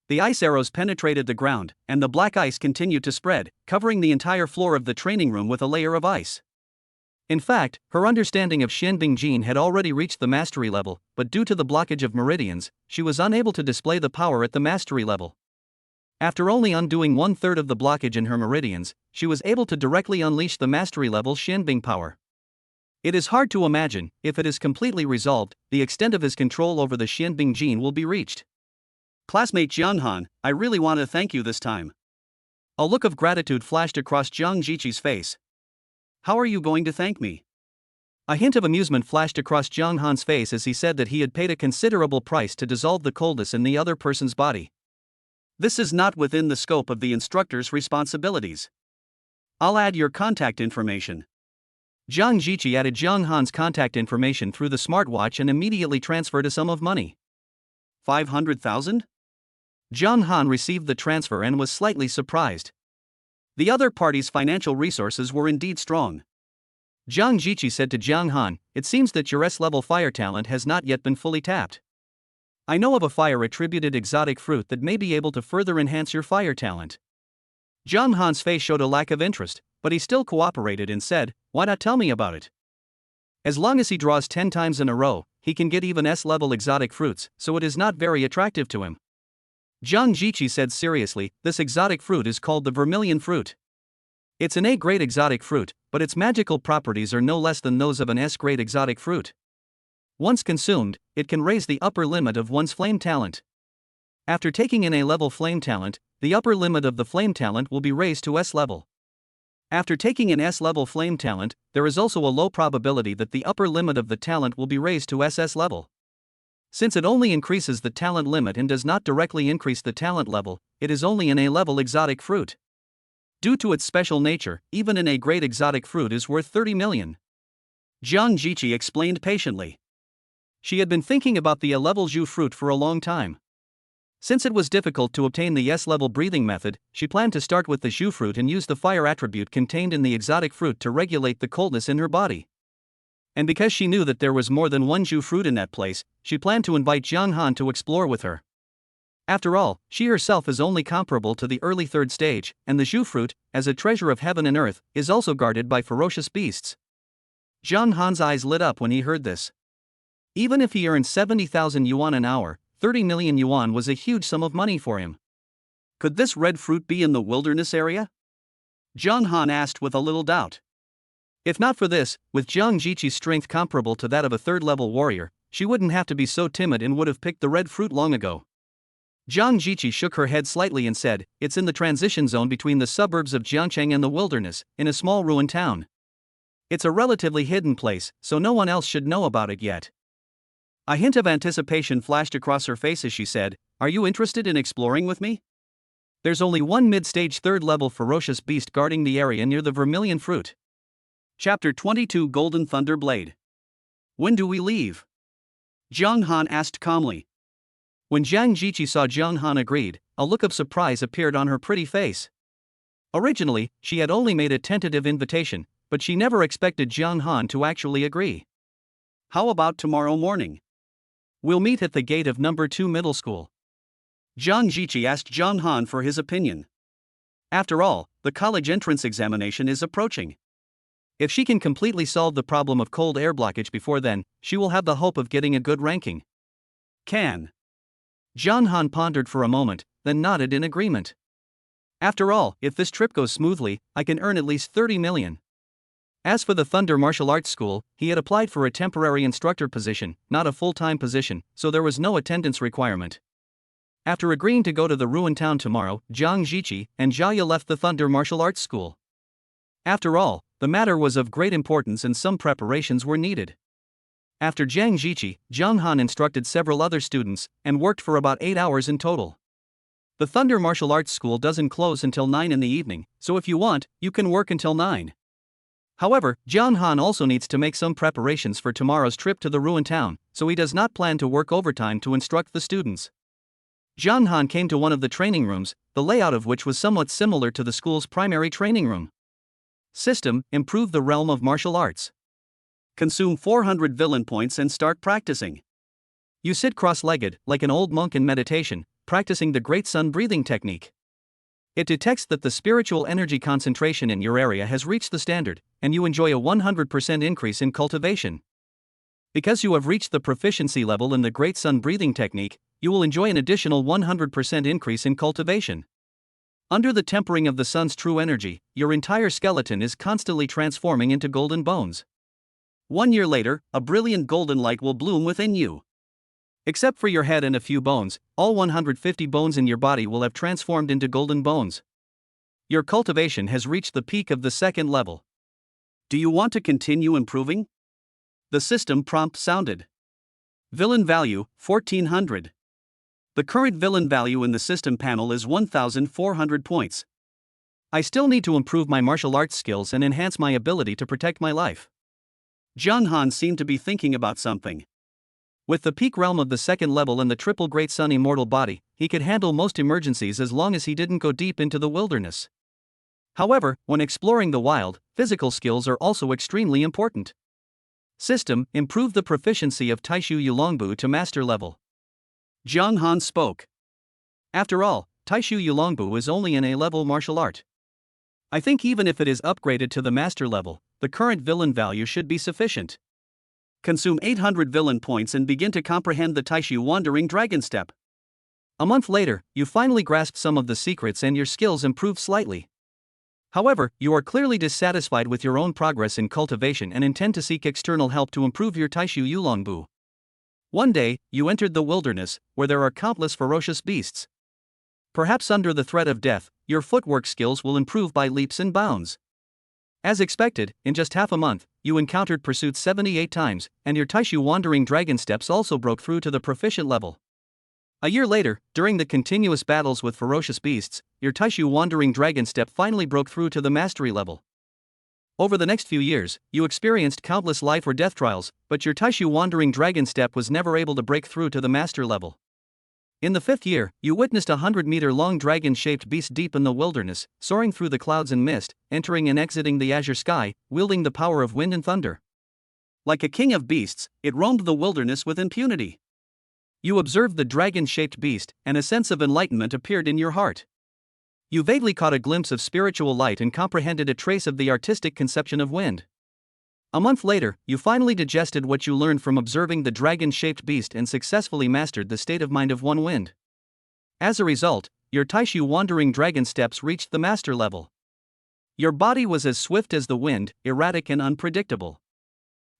The ice arrows penetrated the ground, and the black ice continued to spread, covering the entire floor of the training room with a layer of ice. In fact, her understanding of Shenbing Jin had already reached the mastery level, but due to the blockage of meridians, she was unable to display the power at the mastery level. After only undoing 1/3 of the blockage in her meridians, she was able to directly unleash the mastery level Shenbing power. It is hard to imagine, if it is completely resolved, the extent of his control over the Shenbing Jin will be reached. Classmate Jiang Han, I really want to thank you this time. A look of gratitude flashed across Jiang Jiqi's face. How are you going to thank me? A hint of amusement flashed across Jiang Han's face as he said that he had paid a considerable price to dissolve the coldness in the other person's body. This is not within the scope of the instructor's responsibilities. I'll add your contact information. Jiang Jiqi added Jiang Han's contact information through the smartwatch and immediately transferred a sum of money. 500,000? Jiang Han received the transfer and was slightly surprised. The other party's financial resources were indeed strong. Jiang Jiqi said to Jiang Han, it seems that your S-level fire talent has not yet been fully tapped. I know of a fire-attributed exotic fruit that may be able to further enhance your fire talent. Jiang Han's face showed a lack of interest, but he still cooperated and said, why not tell me about it? As long as he draws 10 times in a row, he can get even S-level exotic fruits, so it is not very attractive to him. Jiang Jiqi said seriously, this exotic fruit is called the vermilion fruit. It's an A-grade exotic fruit, but its magical properties are no less than those of an S-grade exotic fruit. Once consumed, it can raise the upper limit of one's flame talent. After taking in A-level flame talent, the upper limit of the flame talent will be raised to S-level. After taking an S-level flame talent, there is also a low probability that the upper limit of the talent will be raised to SS level. Since it only increases the talent limit and does not directly increase the talent level, it is only an A-level exotic fruit. Due to its special nature, even an A-grade exotic fruit is worth 30 million. Jiang Jiqi explained patiently. She had been thinking about the A-level Zhu fruit for a long time. Since it was difficult to obtain the S-level breathing method, she planned to start with the Zhu fruit and use the fire attribute contained in the exotic fruit to regulate the coldness in her body. And because she knew that there was more than one Zhu fruit in that place, she planned to invite Jiang Han to explore with her. After all, she herself is only comparable to the early 3rd stage, and the Zhu fruit, as a treasure of heaven and earth, is also guarded by ferocious beasts. Jiang Han's eyes lit up when he heard this. Even if he earned 70,000 yuan an hour, 30 million yuan was a huge sum of money for him. Could this red fruit be in the wilderness area? Jiang Han asked with a little doubt. If not for this, with Jiang Jiqi's strength comparable to that of a 3rd-level warrior, she wouldn't have to be so timid and would have picked the red fruit long ago. Jiang Jiqi shook her head slightly and said, it's in the transition zone between the suburbs of Jiangcheng and the wilderness, in a small ruined town. It's a relatively hidden place, so no one else should know about it yet. A hint of anticipation flashed across her face as she said, are you interested in exploring with me? There's only one mid-stage 3rd-level ferocious beast guarding the area near the vermilion fruit. Chapter 22 Golden Thunder Blade. When do we leave? Jiang Han asked calmly. When Jiang Jiqi saw Jiang Han agreed, a look of surprise appeared on her pretty face. Originally, she had only made a tentative invitation, but she never expected Jiang Han to actually agree. How about tomorrow morning? We'll meet at the gate of number 2 middle school. Zhang Jiqi asked Zhang Han for his opinion. After all, the college entrance examination is approaching. If she can completely solve the problem of cold air blockage before then, she will have the hope of getting a good ranking. Can. Zhang Han pondered for a moment, then nodded in agreement. After all, if this trip goes smoothly, I can earn at least 30 million. As for the Thunder Martial Arts School, he had applied for a temporary instructor position, not a full-time position, so there was no attendance requirement. After agreeing to go to the ruined town tomorrow, Zhang Jiqi and Jia left the Thunder Martial Arts School. After all, the matter was of great importance and some preparations were needed. After Zhang Jiqi, Zhang Han instructed several other students, and worked for about 8 hours in total. The Thunder Martial Arts School doesn't close until 9 in the evening, so if you want, you can work until 9. However, Zhang Han also needs to make some preparations for tomorrow's trip to the ruined town, so he does not plan to work overtime to instruct the students. Zhang Han came to one of the training rooms, the layout of which was somewhat similar to the school's primary training room. System: improve the realm of martial arts. Consume 400 villain points and start practicing. You sit cross-legged, like an old monk in meditation, practicing the Great Sun breathing technique. It detects that the spiritual energy concentration in your area has reached the standard, and you enjoy a 100% increase in cultivation. Because you have reached the proficiency level in the Great Sun breathing technique, you will enjoy an additional 100% increase in cultivation. Under the tempering of the sun's true energy, your entire skeleton is constantly transforming into golden bones. 1 year later, a brilliant golden light will bloom within you. Except for your head and a few bones, all 150 bones in your body will have transformed into golden bones. Your cultivation has reached the peak of the 2nd level. Do you want to continue improving? The system prompt sounded. Villain value, 1400. The current villain value in the system panel is 1400 points. I still need to improve my martial arts skills and enhance my ability to protect my life. Zhang Han seemed to be thinking about something. With the peak realm of the 2nd level and the triple Great Sun immortal body, he could handle most emergencies as long as he didn't go deep into the wilderness. However, when exploring the wild, physical skills are also extremely important. System: improve the proficiency of Taishu Yulongbu to master level. Zhang Han spoke. After all, Taishu Yulongbu is only an A-level martial art. I think even if it is upgraded to the master level, the current villain value should be sufficient. Consume 800 villain points and begin to comprehend the Taishu Wandering Dragon Step. A month later, you finally grasp some of the secrets and your skills improve slightly. However, you are clearly dissatisfied with your own progress in cultivation and intend to seek external help to improve your Taishu Yulongbu. One day, you entered the wilderness, where there are countless ferocious beasts. Perhaps under the threat of death, your footwork skills will improve by leaps and bounds. As expected, in just half a month, you encountered pursuits 78 times, and your Taishu Wandering Dragon Steps also broke through to the proficient level. A year later, during the continuous battles with ferocious beasts, your Taishu Wandering Dragon Step finally broke through to the mastery level. Over the next few years, you experienced countless life or death trials, but your Taishu Wandering Dragon Step was never able to break through to the master level. In the 5th year, you witnessed a 100-meter-long dragon-shaped beast deep in the wilderness, soaring through the clouds and mist, entering and exiting the azure sky, wielding the power of wind and thunder. Like a king of beasts, it roamed the wilderness with impunity. You observed the dragon-shaped beast, and a sense of enlightenment appeared in your heart. You vaguely caught a glimpse of spiritual light and comprehended a trace of the artistic conception of wind. A month later, you finally digested what you learned from observing the dragon-shaped beast and successfully mastered the state of mind of one wind. As a result, your Taishu Wandering Dragon Steps reached the master level. Your body was as swift as the wind, erratic and unpredictable.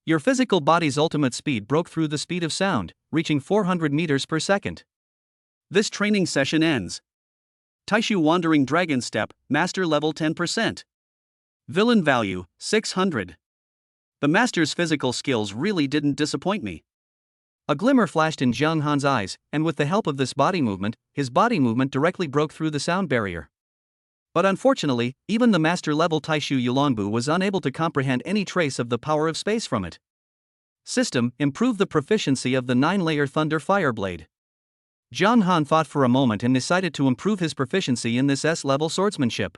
Your physical body's ultimate speed broke through the speed of sound, reaching 400 meters per second. This training session ends. Taishu Wandering Dragon Step, Master Level 10%. Villain Value, 600. The Master's physical skills really didn't disappoint me. A glimmer flashed in Zhang Han's eyes, and with the help of this body movement, his body movement directly broke through the sound barrier. But unfortunately, even the Master-level Taishu Yulongbu was unable to comprehend any trace of the power of space from it. System: improve the proficiency of the 9-layer Thunder Fireblade. Zhang Han thought for a moment and decided to improve his proficiency in this S-level swordsmanship.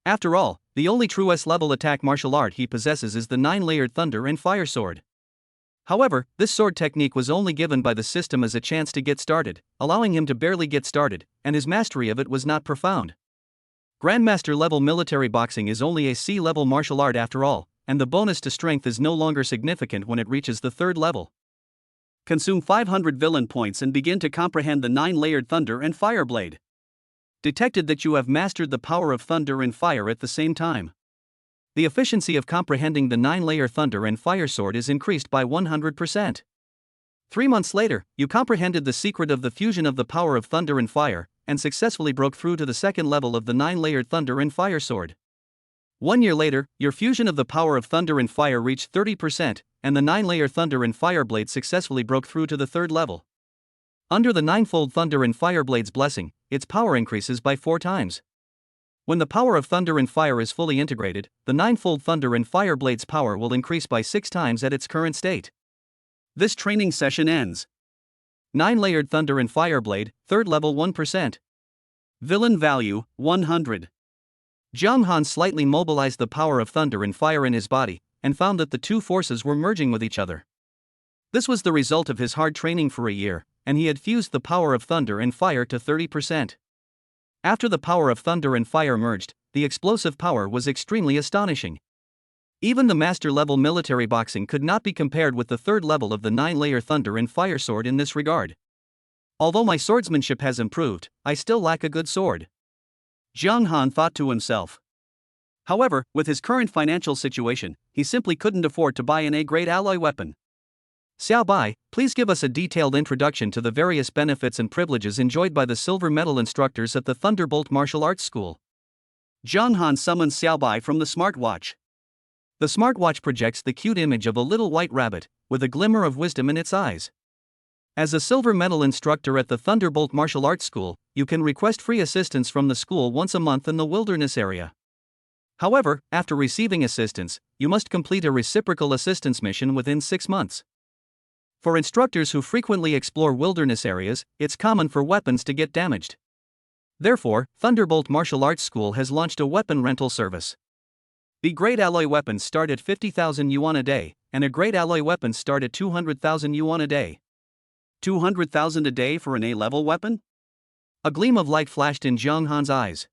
After all, the only true S-level attack martial art he possesses is the 9-layered Thunder and Fire Sword. However, this sword technique was only given by the system as a chance to get started, allowing him to barely get started, and his mastery of it was not profound. Grandmaster level military boxing is only a C-level martial art after all, and the bonus to strength is no longer significant when it reaches the 3rd level. Consume 500 villain points and begin to comprehend the 9-layered thunder and fire blade. Detected that you have mastered the power of thunder and fire at the same time. The efficiency of comprehending the 9-layer thunder and fire sword is increased by 100%. 3 months later, you comprehended the secret of the fusion of the power of thunder and fire, and successfully broke through to the 2nd level of the 9-layered thunder and fire sword. 1 year later, your fusion of the power of thunder and fire reached 30%, and the 9-layer thunder and fire blade successfully broke through to the 3rd level. Under the 9-fold thunder and fire blade's blessing, its power increases by 4 times. When the power of thunder and fire is fully integrated, the 9-fold thunder and fire blade's power will increase by 6 times at its current state. This training session ends. 9-layered thunder and fire blade, 3rd level 1%. Villain value, 100. Jiang Han slightly mobilized the power of thunder and fire in his body, and found that the two forces were merging with each other. This was the result of his hard training for a year, and he had fused the power of thunder and fire to 30%. After the power of thunder and fire merged, the explosive power was extremely astonishing. Even the master-level military boxing could not be compared with the 3rd level of the 9-layer thunder and fire sword in this regard. Although my swordsmanship has improved, I still lack a good sword. Jiang Han thought to himself. However, with his current financial situation, he simply couldn't afford to buy an A-grade alloy weapon. Xiao Bai, please give us a detailed introduction to the various benefits and privileges enjoyed by the silver medal instructors at the Thunderbolt Martial Arts School. Jiang Han summons Xiao Bai from the smartwatch. The smartwatch projects the cute image of a little white rabbit, with a glimmer of wisdom in its eyes. As a silver medal instructor at the Thunderbolt Martial Arts School, you can request free assistance from the school once a month in the wilderness area. However, after receiving assistance, you must complete a reciprocal assistance mission within 6 months. For instructors who frequently explore wilderness areas, it's common for weapons to get damaged. Therefore, Thunderbolt Martial Arts School has launched a weapon rental service. B-grade alloy weapons start at 50,000 yuan a day, and A-grade alloy weapons start at 200,000 yuan a day. 200,000 a day for an A-level weapon? A gleam of light flashed in Jiang Han's eyes.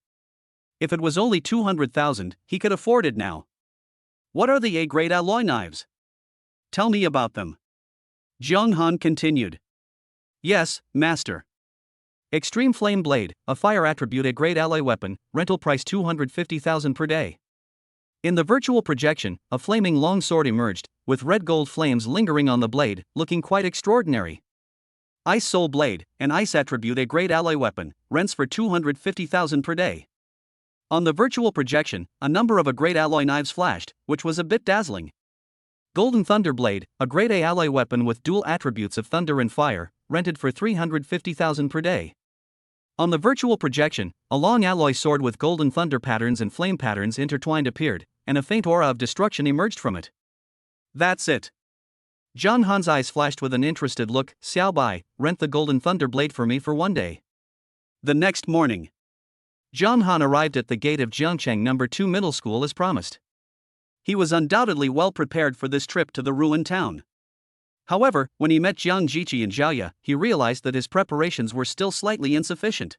If it was only 200,000, he could afford it now. What are the A-grade alloy knives? Tell me about them. Jiang Han continued. Yes, master. Extreme Flame Blade, a fire attribute A-grade alloy weapon, rental price 250,000 per day. In the virtual projection, a flaming long sword emerged, with red gold flames lingering on the blade, looking quite extraordinary. Ice Soul Blade, an ice attribute A-grade alloy weapon, rents for 250,000 per day. On the virtual projection, a number of A-grade alloy knives flashed, which was a bit dazzling. Golden Thunder Blade, a grade A alloy weapon with dual attributes of thunder and fire, rented for 350,000 per day. On the virtual projection, a long alloy sword with golden thunder patterns and flame patterns intertwined appeared, and a faint aura of destruction emerged from it. That's it. Jiang Han's eyes flashed with an interested look. Xiao Bai, rent the Golden Thunder Blade for me for 1 day. The next morning, Jiang Han arrived at the gate of Jiangcheng No. 2 Middle School as promised. He was undoubtedly well prepared for this trip to the ruined town. However, when he met Jiang Jiqi and Zhaoya, he realized that his preparations were still slightly insufficient.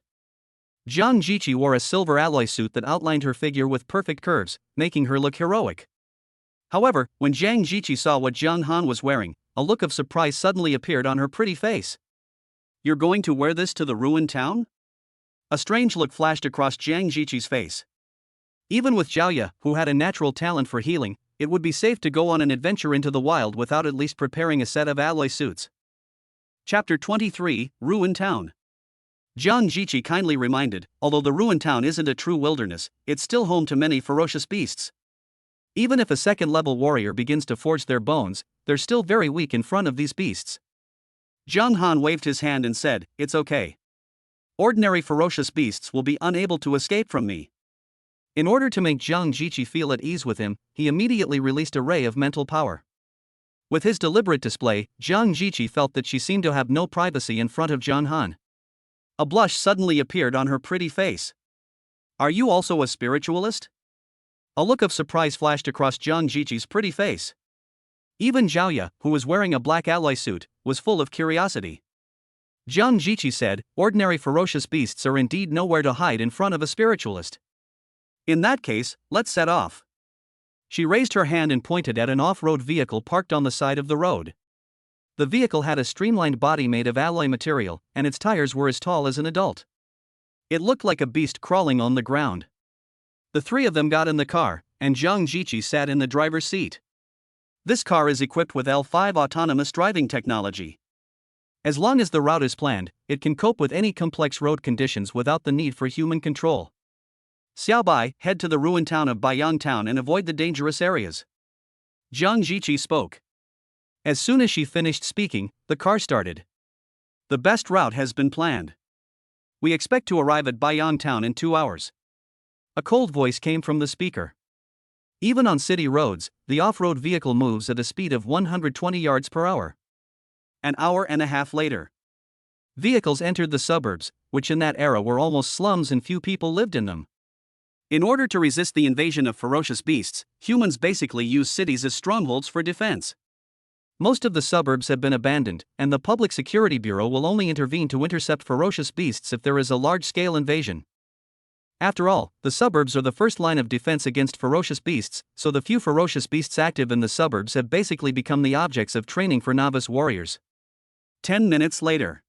Jiang Jiqi wore a silver alloy suit that outlined her figure with perfect curves, making her look heroic. However, when Jiang Jiqi saw what Jiang Han was wearing, a look of surprise suddenly appeared on her pretty face. You're going to wear this to the ruined town? A strange look flashed across Jiang Jiqi's face. Even with Zhaoya, who had a natural talent for healing, it would be safe to go on an adventure into the wild without at least preparing a set of alloy suits. Chapter 23, Ruined Town. Jiang Jiqi kindly reminded, although the ruined town isn't a true wilderness, it's still home to many ferocious beasts. Even if a second-level warrior begins to forge their bones, they're still very weak in front of these beasts. Jiang Han waved his hand and said, "It's okay. Ordinary ferocious beasts will be unable to escape from me." In order to make Jiang Jiqi feel at ease with him, he immediately released a ray of mental power. With his deliberate display, Jiang Jiqi felt that she seemed to have no privacy in front of Jiang Han. A blush suddenly appeared on her pretty face. "Are you also a spiritualist?" A look of surprise flashed across Jiang Jiqi's pretty face. Even Zhaoya, who was wearing a black alloy suit, was full of curiosity. Jiang Jiqi said, ordinary ferocious beasts are indeed nowhere to hide in front of a spiritualist. In that case, let's set off. She raised her hand and pointed at an off-road vehicle parked on the side of the road. The vehicle had a streamlined body made of alloy material, and its tires were as tall as an adult. It looked like a beast crawling on the ground. The three of them got in the car, and Jiang Jiqi sat in the driver's seat. This car is equipped with L5 autonomous driving technology. As long as the route is planned, it can cope with any complex road conditions without the need for human control. Xiaobai, head to the ruined town of Baiyang Town and avoid the dangerous areas. Jiang Jiqi spoke. As soon as she finished speaking, the car started. The best route has been planned. We expect to arrive at Baiyang Town in 2 hours. A cold voice came from the speaker. Even on city roads, the off-road vehicle moves at a speed of 120 yards per hour. An hour and a half later, vehicles entered the suburbs, which in that era were almost slums and few people lived in them. In order to resist the invasion of ferocious beasts, humans basically use cities as strongholds for defense. Most of the suburbs have been abandoned, and the Public Security Bureau will only intervene to intercept ferocious beasts if there is a large-scale invasion. After all, the suburbs are the first line of defense against ferocious beasts, so the few ferocious beasts active in the suburbs have basically become the objects of training for novice warriors. 10 minutes later.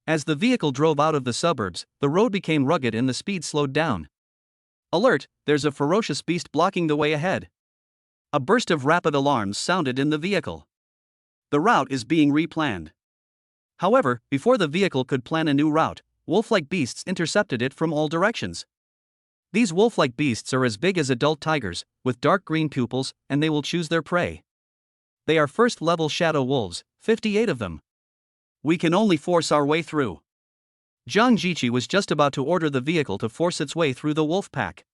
As the vehicle drove out of the suburbs, the road became rugged and the speed slowed down. Alert, there's a ferocious beast blocking the way ahead. A burst of rapid alarms sounded in the vehicle. The route is being replanned. However, before the vehicle could plan a new route, wolf-like beasts intercepted it from all directions. These wolf-like beasts are as big as adult tigers, with dark green pupils, and they will choose their prey. They are first-level shadow wolves, 58 of them. We can only force our way through. Jiang Jiqi was just about to order the vehicle to force its way through the wolf pack.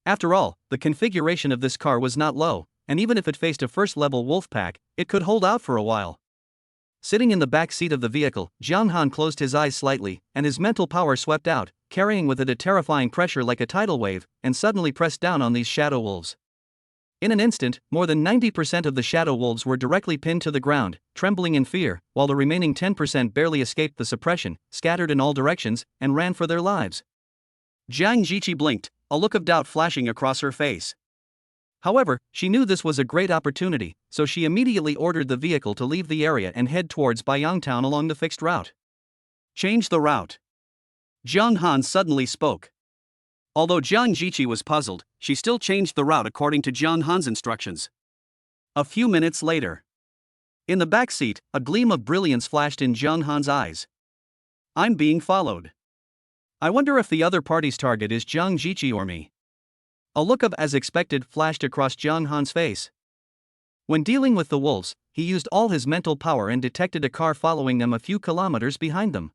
After all, the configuration of this car was not low, and even if it faced a first-level wolf pack, it could hold out for a while. Sitting in the back seat of the vehicle, Jiang Han closed his eyes slightly, and his mental power swept out, carrying with it a terrifying pressure like a tidal wave, and suddenly pressed down on these shadow wolves. In an instant, more than 90% of the shadow wolves were directly pinned to the ground, trembling in fear, while the remaining 10% barely escaped the suppression, scattered in all directions, and ran for their lives. Jiang Jiqi blinked, a look of doubt flashing across her face. However, she knew this was a great opportunity, so she immediately ordered the vehicle to leave the area and head towards Baiyang Town along the fixed route. Change the route. Jiang Han suddenly spoke. Although Jiang Jiqi was puzzled, she still changed the route according to Jiang Han's instructions. A few minutes later. In the back seat, a gleam of brilliance flashed in Jiang Han's eyes. I'm being followed. I wonder if the other party's target is Jiang Jiqi or me. A look of as expected flashed across Jiang Han's face. When dealing with the wolves, he used all his mental power and detected a car following them a few kilometers behind them.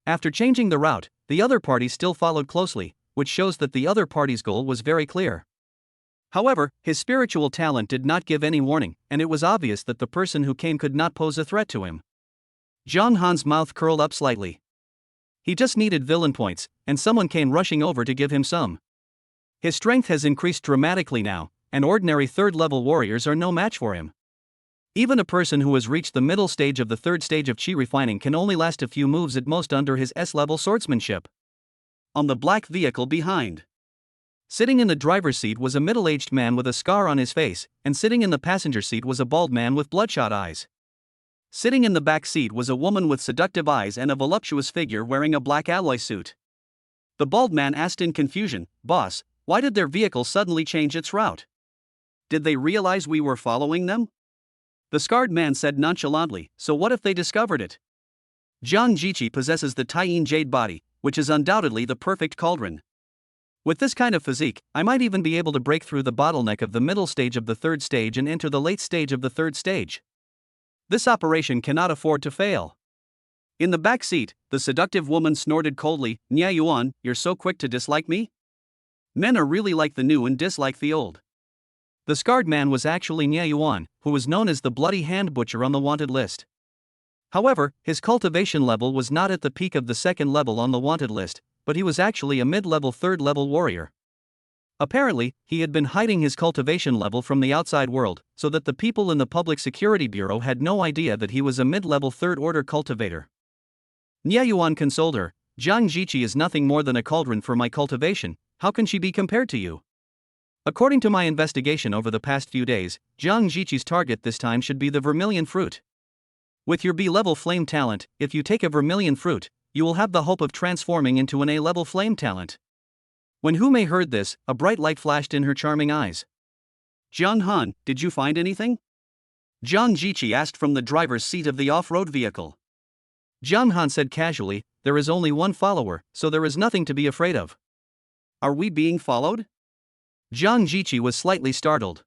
After changing the route, the other party still followed closely, which shows that the other party's goal was very clear. However, his spiritual talent did not give any warning, and it was obvious that the person who came could not pose a threat to him. Jiang Han's mouth curled up slightly. He just needed villain points, and someone came rushing over to give him some. His strength has increased dramatically now, and ordinary third-level warriors are no match for him. Even a person who has reached the middle stage of the third stage of chi refining can only last a few moves at most under his S-level swordsmanship. On the black vehicle behind. Sitting in the driver's seat was a middle-aged man with a scar on his face, and sitting in the passenger seat was a bald man with bloodshot eyes. Sitting in the back seat was a woman with seductive eyes and a voluptuous figure wearing a black alloy suit. The bald man asked in confusion, "Boss, why did their vehicle suddenly change its route? Did they realize we were following them?" The scarred man said nonchalantly, "So what if they discovered it? Jiang Jiqi possesses the Taiyin Jade body, which is undoubtedly the perfect cauldron. With this kind of physique, I might even be able to break through the bottleneck of the middle stage of the third stage and enter the late stage of the third stage. This operation cannot afford to fail." In the back seat, the seductive woman snorted coldly, "Nya Yuan, you're so quick to dislike me? Men are really like the new and dislike the old." The scarred man was actually Nya Yuan, who was known as the Bloody Hand Butcher on the wanted list. However, his cultivation level was not at the peak of the second level on the wanted list, but he was actually a mid-level third-level warrior. Apparently, he had been hiding his cultivation level from the outside world, so that the people in the Public Security Bureau had no idea that he was a mid-level third-order cultivator. Nye Yuan consoled her. Jiang Jiqi is nothing more than a cauldron for my cultivation. How can she be compared to you? According to my investigation over the past few days, Jiang Jiqi's target this time should be the vermilion fruit. With your B-level flame talent, if you take a vermilion fruit, you will have the hope of transforming into an A-level flame talent. When Hu Mei heard this, a bright light flashed in her charming eyes. Jiang Han, did you find anything? Jiang Jiqi asked from the driver's seat of the off-road vehicle. Jiang Han said casually, there is only one follower, so there is nothing to be afraid of. Are we being followed? Jiang Jiqi was slightly startled.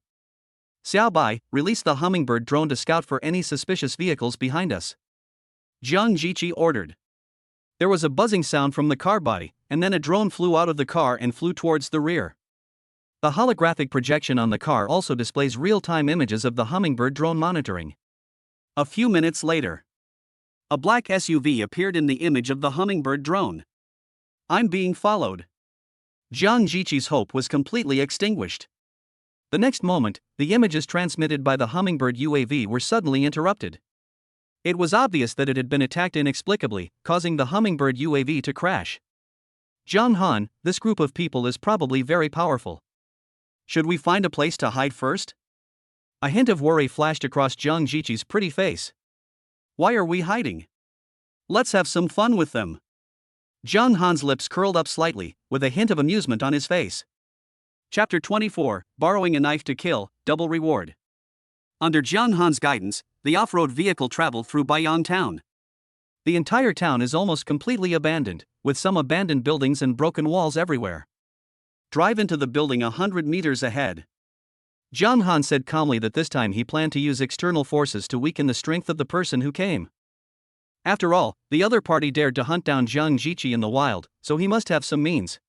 Xiao Bai, release the hummingbird drone to scout for any suspicious vehicles behind us. Jiang Jiqi ordered. There was a buzzing sound from the car body, and then a drone flew out of the car and flew towards the rear. The holographic projection on the car also displays real-time images of the hummingbird drone monitoring. A few minutes later, a black SUV appeared in the image of the hummingbird drone. I'm being followed. Jiang Jiqi's hope was completely extinguished. The next moment, the images transmitted by the hummingbird UAV were suddenly interrupted. It was obvious that it had been attacked inexplicably, causing the hummingbird UAV to crash. Jiang Han, this group of people is probably very powerful. Should we find a place to hide first? A hint of worry flashed across Jiang Jiqi's pretty face. Why are we hiding? Let's have some fun with them. Jiang Han's lips curled up slightly, with a hint of amusement on his face. Chapter 24, Borrowing a Knife to Kill, Double Reward. Under Jiang Han's guidance, the off-road vehicle traveled through Baiyang town. The entire town is almost completely abandoned, with some abandoned buildings and broken walls everywhere. Drive into the building 100 meters ahead. Jiang Han said calmly that this time he planned to use external forces to weaken the strength of the person who came. After all, the other party dared to hunt down Jiang Jiqi in the wild, so he must have some means.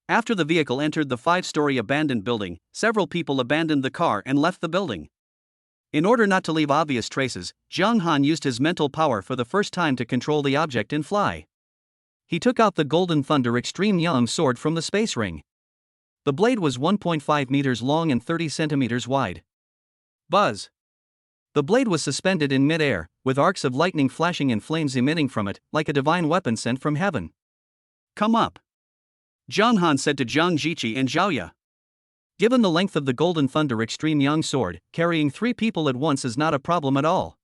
After the vehicle entered the 5-story abandoned building, several people abandoned the car and left the building. In order not to leave obvious traces, Jiang Han used his mental power for the first time to control the object and fly. He took out the Golden Thunder Extreme Yang sword from the space ring. The blade was 1.5 meters long and 30 centimeters wide. Buzz! The blade was suspended in mid-air, with arcs of lightning flashing and flames emitting from it, like a divine weapon sent from heaven. Come up! Jiang Han said to Jiang Jiqi and Zhaoya. Given the length of the Golden Thunder Extreme Yang sword, carrying 3 people at once is not a problem at all.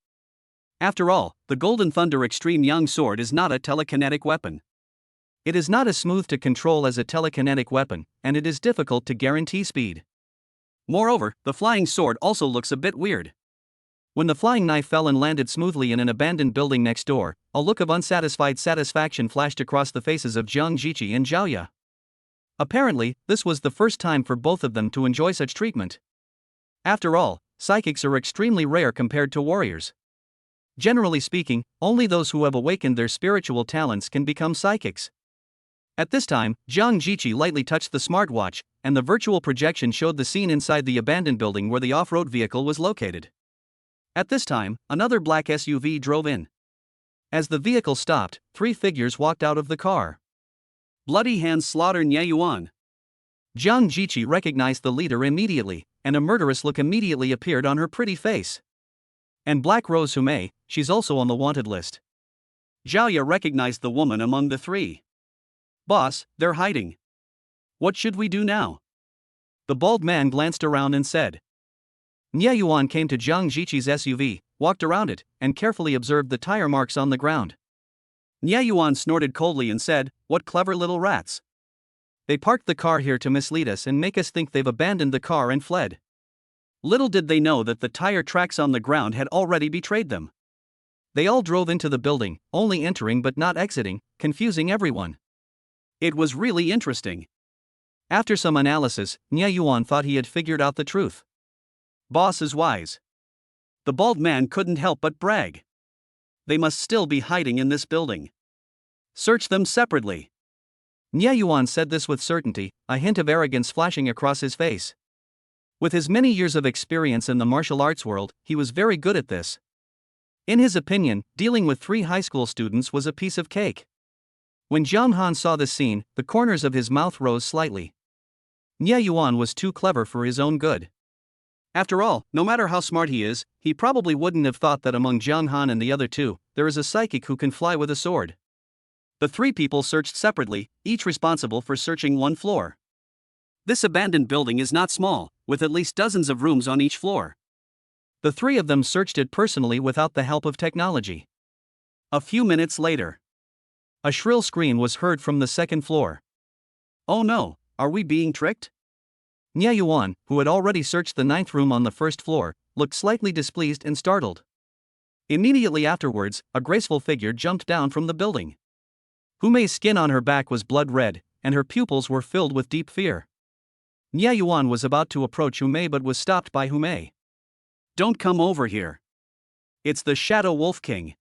After all, the Golden Thunder Extreme Yang sword is not a telekinetic weapon. It is not as smooth to control as a telekinetic weapon, and it is difficult to guarantee speed. Moreover, the flying sword also looks a bit weird. When the flying knife fell and landed smoothly in an abandoned building next door, a look of unsatisfied satisfaction flashed across the faces of Jiang Jiqi and Zhaoya. Apparently, this was the first time for both of them to enjoy such treatment. After all, psychics are extremely rare compared to warriors. Generally speaking, only those who have awakened their spiritual talents can become psychics. At this time, Jiang Jiqi lightly touched the smartwatch, and the virtual projection showed the scene inside the abandoned building where the off-road vehicle was located. At this time, another black SUV drove in. As the vehicle stopped, 3 figures walked out of the car. Bloody hands slaughter Nye Yuan. Jiang Jiqi recognized the leader immediately, and a murderous look immediately appeared on her pretty face. And Black Rose Hu Mei, she's also on the wanted list. Zhaoya recognized the woman among the 3. Boss, they're hiding. What should we do now? The bald man glanced around and said. Nye Yuan came to Jiang Jiqi's SUV, walked around it, and carefully observed the tire marks on the ground. Nye Yuan snorted coldly and said, what clever little rats. They parked the car here to mislead us and make us think they've abandoned the car and fled. Little did they know that the tire tracks on the ground had already betrayed them. They all drove into the building, only entering but not exiting, confusing everyone. It was really interesting. After some analysis, Nye Yuan thought he had figured out the truth. Boss is wise. The bald man couldn't help but brag. They must still be hiding in this building. Search them separately. Nye Yuan said this with certainty, a hint of arrogance flashing across his face. With his many years of experience in the martial arts world, he was very good at this. In his opinion, dealing with 3 high school students was a piece of cake. When Jiang Han saw this scene, the corners of his mouth rose slightly. Nye Yuan was too clever for his own good. After all, no matter how smart he is, he probably wouldn't have thought that among Jiang Han and the other two, there is a psychic who can fly with a sword. The three people searched separately, each responsible for searching one floor. This abandoned building is not small, with at least dozens of rooms on each floor. The three of them searched it personally without the help of technology. A few minutes later, a shrill scream was heard from the second floor. Oh no, are we being tricked? Nye Yuan, who had already searched the ninth room on the first floor, looked slightly displeased and startled. Immediately afterwards, a graceful figure jumped down from the building. Humei's skin on her back was blood red, and her pupils were filled with deep fear. Nye Yuan was about to approach Humei but was stopped by Humei. Don't come over here. It's the Shadow Wolf King.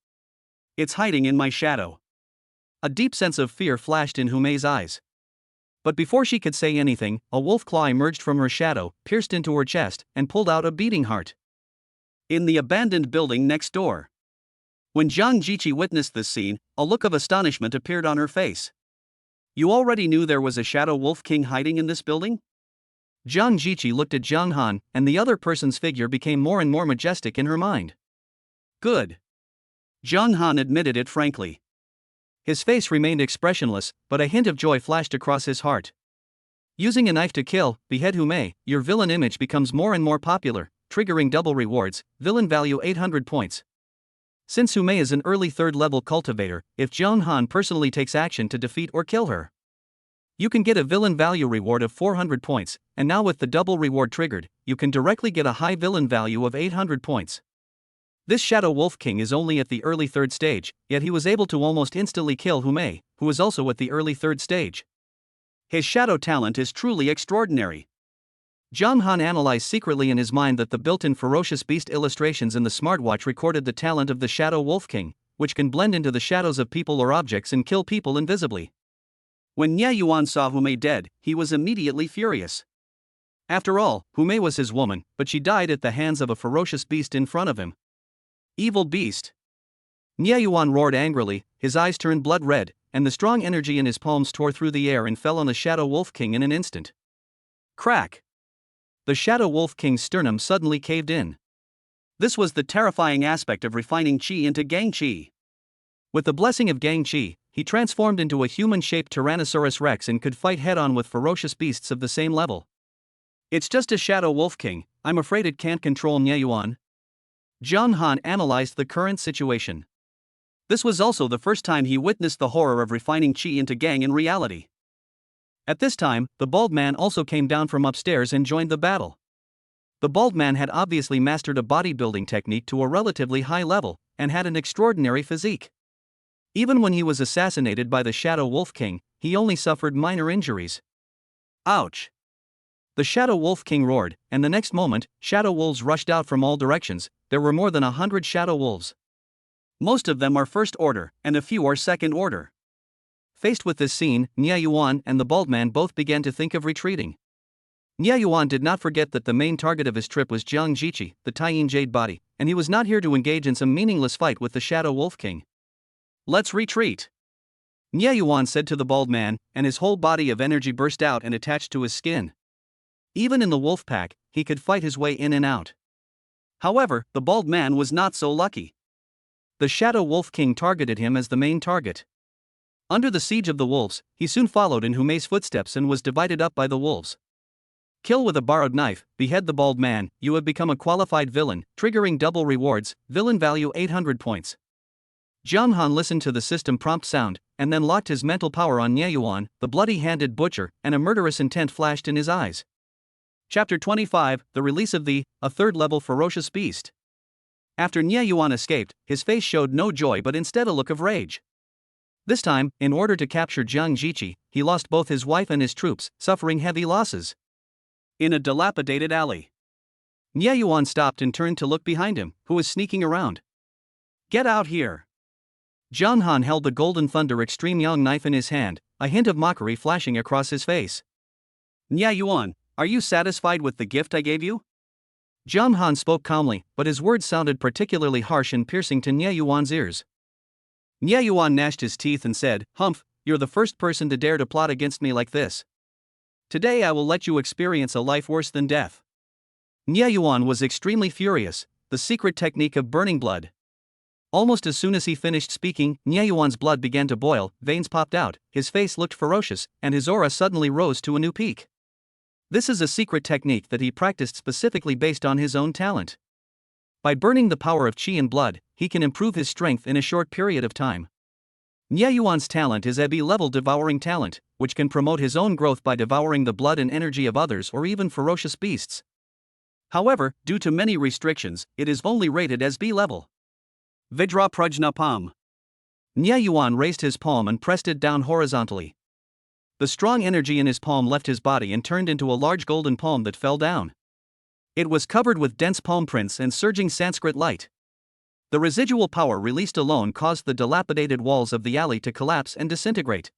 It's hiding in my shadow. A deep sense of fear flashed in Humei's eyes. But before she could say anything, a wolf claw emerged from her shadow, pierced into her chest, and pulled out a beating heart. In the abandoned building next door. When Zhang Jiqi witnessed this scene, a look of astonishment appeared on her face. You already knew there was a Shadow Wolf King hiding in this building? Zhang Jiqi looked at Jiang Han, and the other person's figure became more and more majestic in her mind. Good. Jiang Han admitted it frankly. His face remained expressionless, but a hint of joy flashed across his heart. Using a knife to kill, behead Humei, your villain image becomes more and more popular, triggering double rewards, villain value 800 points. Since Humei is an early third-level cultivator, if Jiang Han personally takes action to defeat or kill her, you can get a villain value reward of 400 points, and now with the double reward triggered, you can directly get a high villain value of 800 points. This Shadow Wolf King is only at the early third stage, yet he was able to almost instantly kill Humei, who is also at the early third stage. His shadow talent is truly extraordinary. Jiang Han analyzed secretly in his mind that the built-in ferocious beast illustrations in the smartwatch recorded the talent of the Shadow Wolf King, which can blend into the shadows of people or objects and kill people invisibly. When Nye Yuan saw Humei dead, he was immediately furious. After all, Humei was his woman, but she died at the hands of a ferocious beast in front of him. Evil beast! Nye Yuan roared angrily, his eyes turned blood red, and the strong energy in his palms tore through the air and fell on the Shadow Wolf King in an instant. Crack! The Shadow Wolf King's sternum suddenly caved in. This was the terrifying aspect of refining Qi into Gang Qi. With the blessing of Gang Qi, he transformed into a human-shaped Tyrannosaurus Rex and could fight head-on with ferocious beasts of the same level. It's just a Shadow Wolf King, I'm afraid it can't control Nye Yuan. Jiang Han analyzed the current situation. This was also the first time he witnessed the horror of refining Qi into Gang in reality. At this time, the bald man also came down from upstairs and joined the battle. The bald man had obviously mastered a bodybuilding technique to a relatively high level, and had an extraordinary physique. Even when he was assassinated by the Shadow Wolf King, he only suffered minor injuries. Ouch! The Shadow Wolf King roared, and the next moment, shadow wolves rushed out from all directions. There were more than 100 shadow wolves. Most of them are first order, and a few are second order. Faced with this scene, Nye Yuan and the bald man both began to think of retreating. Nye Yuan did not forget that the main target of his trip was Zhang Jiqi, the Taiyin Jade body, and he was not here to engage in some meaningless fight with the Shadow Wolf King. Let's retreat! Nye Yuan said to the bald man, and his whole body of energy burst out and attached to his skin. Even in the wolf pack, he could fight his way in and out. However, the bald man was not so lucky. The Shadow Wolf King targeted him as the main target. Under the siege of the wolves, he soon followed in Humei's footsteps and was divided up by the wolves. Kill with a borrowed knife, behead the bald man, you have become a qualified villain, triggering double rewards, villain value 800 points. Jiang Han listened to the system prompt sound, and then locked his mental power on Nye Yuan, the bloody-handed butcher, and a murderous intent flashed in his eyes. Chapter 25, The Release of a third-level ferocious beast. After Nye Yuan escaped, his face showed no joy but instead a look of rage. This time, in order to capture Zhang Jiqi, he lost both his wife and his troops, suffering heavy losses. In a dilapidated alley, Nye Yuan stopped and turned to look behind him, who was sneaking around. Get out here! Jiang Han held the Golden Thunder Extreme Yang knife in his hand, a hint of mockery flashing across his face. Nye Yuan, are you satisfied with the gift I gave you? Jiang Han spoke calmly, but his words sounded particularly harsh and piercing to Nye Yuan's ears. Nye Yuan gnashed his teeth and said, Humph, you're the first person to dare to plot against me like this. Today I will let you experience a life worse than death. Nye Yuan was extremely furious, the secret technique of burning blood. Almost as soon as he finished speaking, Nye Yuan's blood began to boil, veins popped out, his face looked ferocious, and his aura suddenly rose to a new peak. This is a secret technique that he practiced specifically based on his own talent. By burning the power of qi and blood, he can improve his strength in a short period of time. Nye Yuan's talent is a B-level devouring talent, which can promote his own growth by devouring the blood and energy of others or even ferocious beasts. However, due to many restrictions, it is only rated as B-level. Vajra Prajna Palm. Nye Yuan raised his palm and pressed it down horizontally. The strong energy in his palm left his body and turned into a large golden palm that fell down. It was covered with dense palm prints and surging Sanskrit light. The residual power released alone caused the dilapidated walls of the alley to collapse and disintegrate.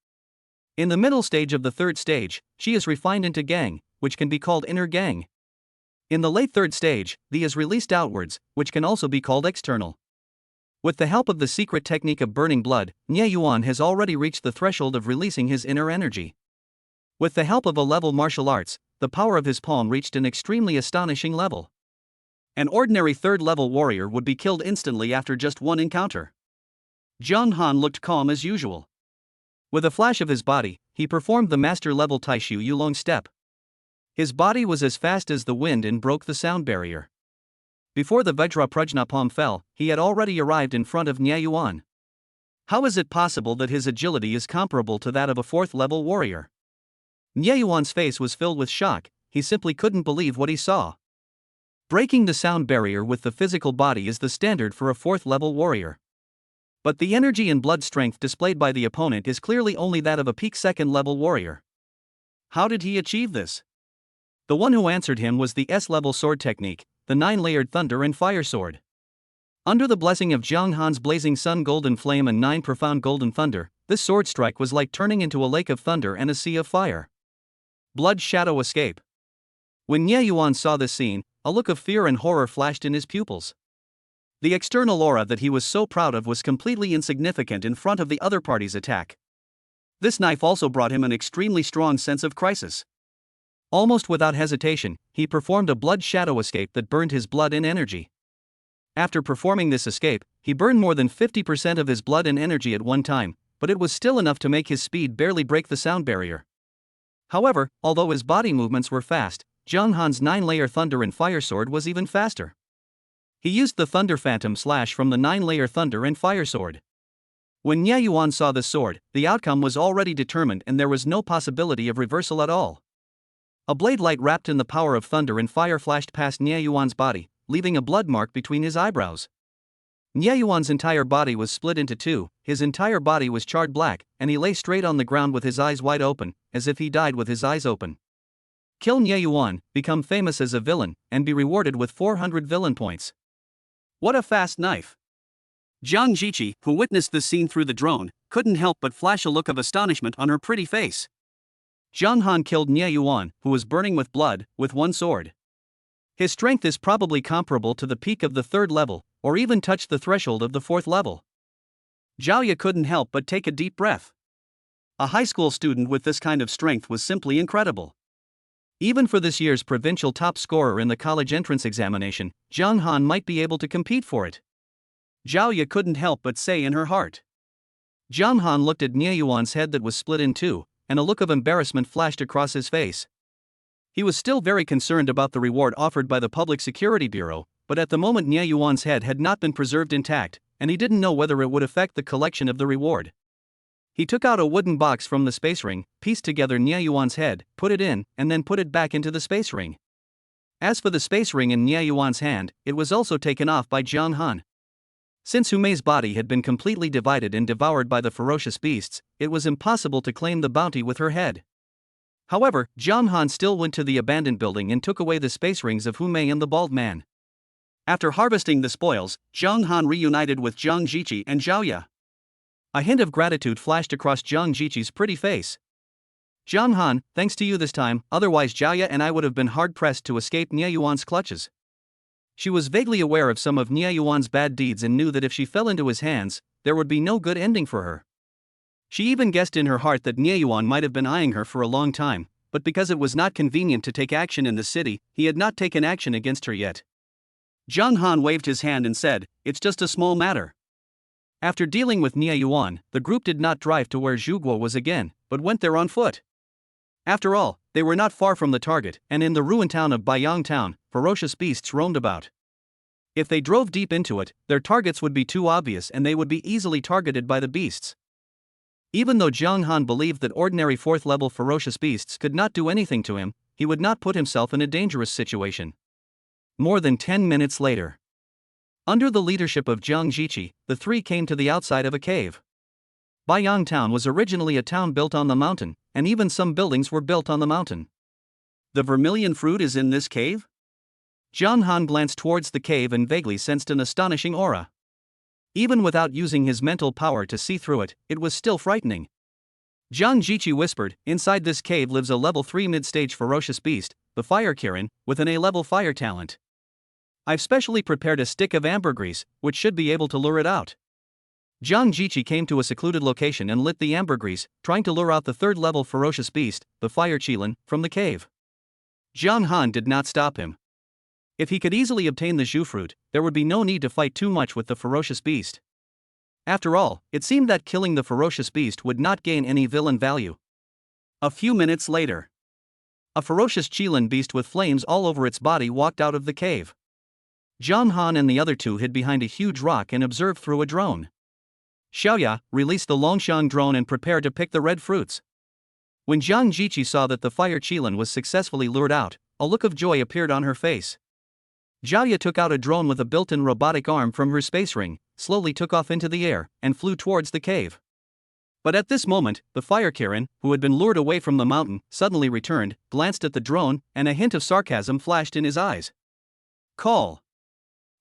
In the middle stage of the third stage, Qi is refined into Gang, which can be called inner Gang. In the late third stage, the is released outwards, which can also be called external. With the help of the secret technique of burning blood, Nye Yuan has already reached the threshold of releasing his inner energy. With the help of a level martial arts, the power of his palm reached an extremely astonishing level. An ordinary third-level warrior would be killed instantly after just one encounter. Zhang Han looked calm as usual. With a flash of his body, he performed the master-level Taishu Yulong step. His body was as fast as the wind and broke the sound barrier. Before the Vajra Prajna palm fell, he had already arrived in front of Nye Yuan. How is it possible that his agility is comparable to that of a fourth-level warrior? Nye Yuan's face was filled with shock, he simply couldn't believe what he saw. Breaking the sound barrier with the physical body is the standard for a fourth-level warrior. But the energy and blood strength displayed by the opponent is clearly only that of a peak second-level warrior. How did he achieve this? The one who answered him was the S-level sword technique, the 9-layered thunder and fire sword. Under the blessing of Zhang Han's blazing sun golden flame and 9 profound golden thunder, this sword strike was like turning into a lake of thunder and a sea of fire. Blood shadow escape. When Nye Yuan saw this scene, a look of fear and horror flashed in his pupils. The external aura that he was so proud of was completely insignificant in front of the other party's attack. This knife also brought him an extremely strong sense of crisis. Almost without hesitation, he performed a blood shadow escape that burned his blood and energy. After performing this escape, he burned more than 50% of his blood and energy at one time, but it was still enough to make his speed barely break the sound barrier. However, although his body movements were fast, Zhang Han's 9-layer thunder and fire sword was even faster. He used the Thunder Phantom Slash from the 9-layer thunder and fire sword. When Nye Yuan saw the sword, the outcome was already determined and there was no possibility of reversal at all. A blade light wrapped in the power of thunder and fire flashed past Nye Yuan's body, leaving a blood mark between his eyebrows. Nye Yuan's entire body was split into two, his entire body was charred black, and he lay straight on the ground with his eyes wide open, as if he died with his eyes open. Kill Nye Yuan, become famous as a villain, and be rewarded with 400 villain points. What a fast knife! Zhang Jiqi, who witnessed this scene through the drone, couldn't help but flash a look of astonishment on her pretty face. Zhang Han killed Nye Yuan, who was burning with blood, with one sword. His strength is probably comparable to the peak of the third level, or even touched the threshold of the fourth level. Zhao Ye couldn't help but take a deep breath. A high school student with this kind of strength was simply incredible. Even for this year's provincial top scorer in the college entrance examination, Zhang Han might be able to compete for it. Zhao Ye couldn't help but say in her heart. Zhang Han looked at Nye Yuan's head that was split in two, and a look of embarrassment flashed across his face. He was still very concerned about the reward offered by the Public Security Bureau, but at the moment Nye Yuan's head had not been preserved intact, and he didn't know whether it would affect the collection of the reward. He took out a wooden box from the space ring, pieced together Nye Yuan's head, put it in, and then put it back into the space ring. As for the space ring in Nye Yuan's hand, it was also taken off by Zhang Han. Since Humei's body had been completely divided and devoured by the ferocious beasts, it was impossible to claim the bounty with her head. However, Zhang Han still went to the abandoned building and took away the space rings of Humei and the bald man. After harvesting the spoils, Zhang Han reunited with Zhang Jiqi and Zhao Ye. A hint of gratitude flashed across Zhang Jiqi's pretty face. Zhang Han, thanks to you this time, otherwise Zhao Ye and I would have been hard-pressed to escape Nye Yuan's clutches. She was vaguely aware of some of Nye Yuan's bad deeds and knew that if she fell into his hands, there would be no good ending for her. She even guessed in her heart that Nye Yuan might have been eyeing her for a long time, but because it was not convenient to take action in the city, he had not taken action against her yet. Zhang Han waved his hand and said, "It's just a small matter." After dealing with Nia Yuan, the group did not drive to where Zhu Guo was again, but went there on foot. After all, they were not far from the target, and in the ruined town of Baiyang Town, ferocious beasts roamed about. If they drove deep into it, their targets would be too obvious and they would be easily targeted by the beasts. Even though Zhang Han believed that ordinary 4th level ferocious beasts could not do anything to him, he would not put himself in a dangerous situation. More than 10 minutes later, under the leadership of Jiang Jiqi, the three came to the outside of a cave. Baiyang Town was originally a town built on the mountain, and even some buildings were built on the mountain. The vermilion fruit is in this cave? Zhang Han glanced towards the cave and vaguely sensed an astonishing aura. Even without using his mental power to see through it, it was still frightening. Jiang Jiqi whispered, "Inside this cave lives a level 3 mid-stage ferocious beast, the Fire Kirin, with an A-level fire talent. I've specially prepared a stick of ambergris, which should be able to lure it out." Jiang Jiqi came to a secluded location and lit the ambergris, trying to lure out the 3rd level ferocious beast, the Fire Qilin, from the cave. Zhang Han did not stop him. If he could easily obtain the Zhu fruit, there would be no need to fight too much with the ferocious beast. After all, it seemed that killing the ferocious beast would not gain any villain value. A few minutes later, a ferocious Qilin beast with flames all over its body walked out of the cave. Zhang Han and the other two hid behind a huge rock and observed through a drone. Xiaoya released the Longshan drone and prepared to pick the red fruits. When Jiang Jiqi saw that the Fire Qilin was successfully lured out, a look of joy appeared on her face. Xiaoya took out a drone with a built-in robotic arm from her space ring, slowly took off into the air, and flew towards the cave. But at this moment, the Fire Kirin, who had been lured away from the mountain, suddenly returned, glanced at the drone, and a hint of sarcasm flashed in his eyes. "Call."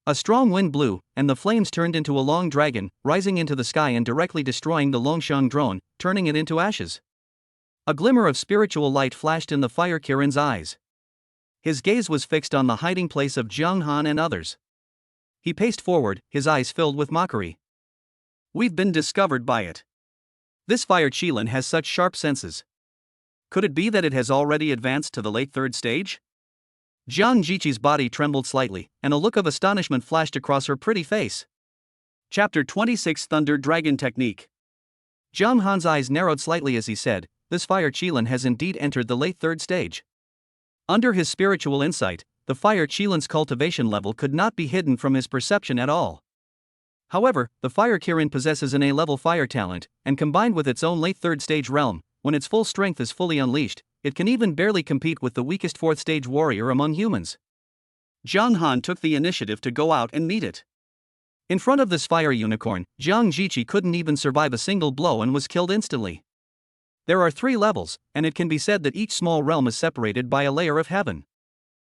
A strong wind blew, and the flames turned into a long dragon, rising into the sky and directly destroying the Longshan drone, turning it into ashes. A glimmer of spiritual light flashed in the Fire Kirin's eyes. His gaze was fixed on the hiding place of Zhang Han and others. He paced forward, his eyes filled with mockery. "We've been discovered by it. This Fire Qilin has such sharp senses. Could it be that it has already advanced to the late 3rd stage?" Jiang Jiqi's body trembled slightly, and a look of astonishment flashed across her pretty face. Chapter 26 Thunder Dragon Technique. Zhang Han's eyes narrowed slightly as he said, "This Fire Qilin has indeed entered the late 3rd stage." Under his spiritual insight, the Fire Qilin's cultivation level could not be hidden from his perception at all. However, the Fire Kirin possesses an A-level fire talent, and combined with its own late 3rd stage realm, when its full strength is fully unleashed, it can even barely compete with the weakest 4th stage warrior among humans. Zhang Han took the initiative to go out and meet it. In front of this fire unicorn, Jiang Jiqi couldn't even survive a single blow and was killed instantly. There are 3 levels, and it can be said that each small realm is separated by a layer of heaven.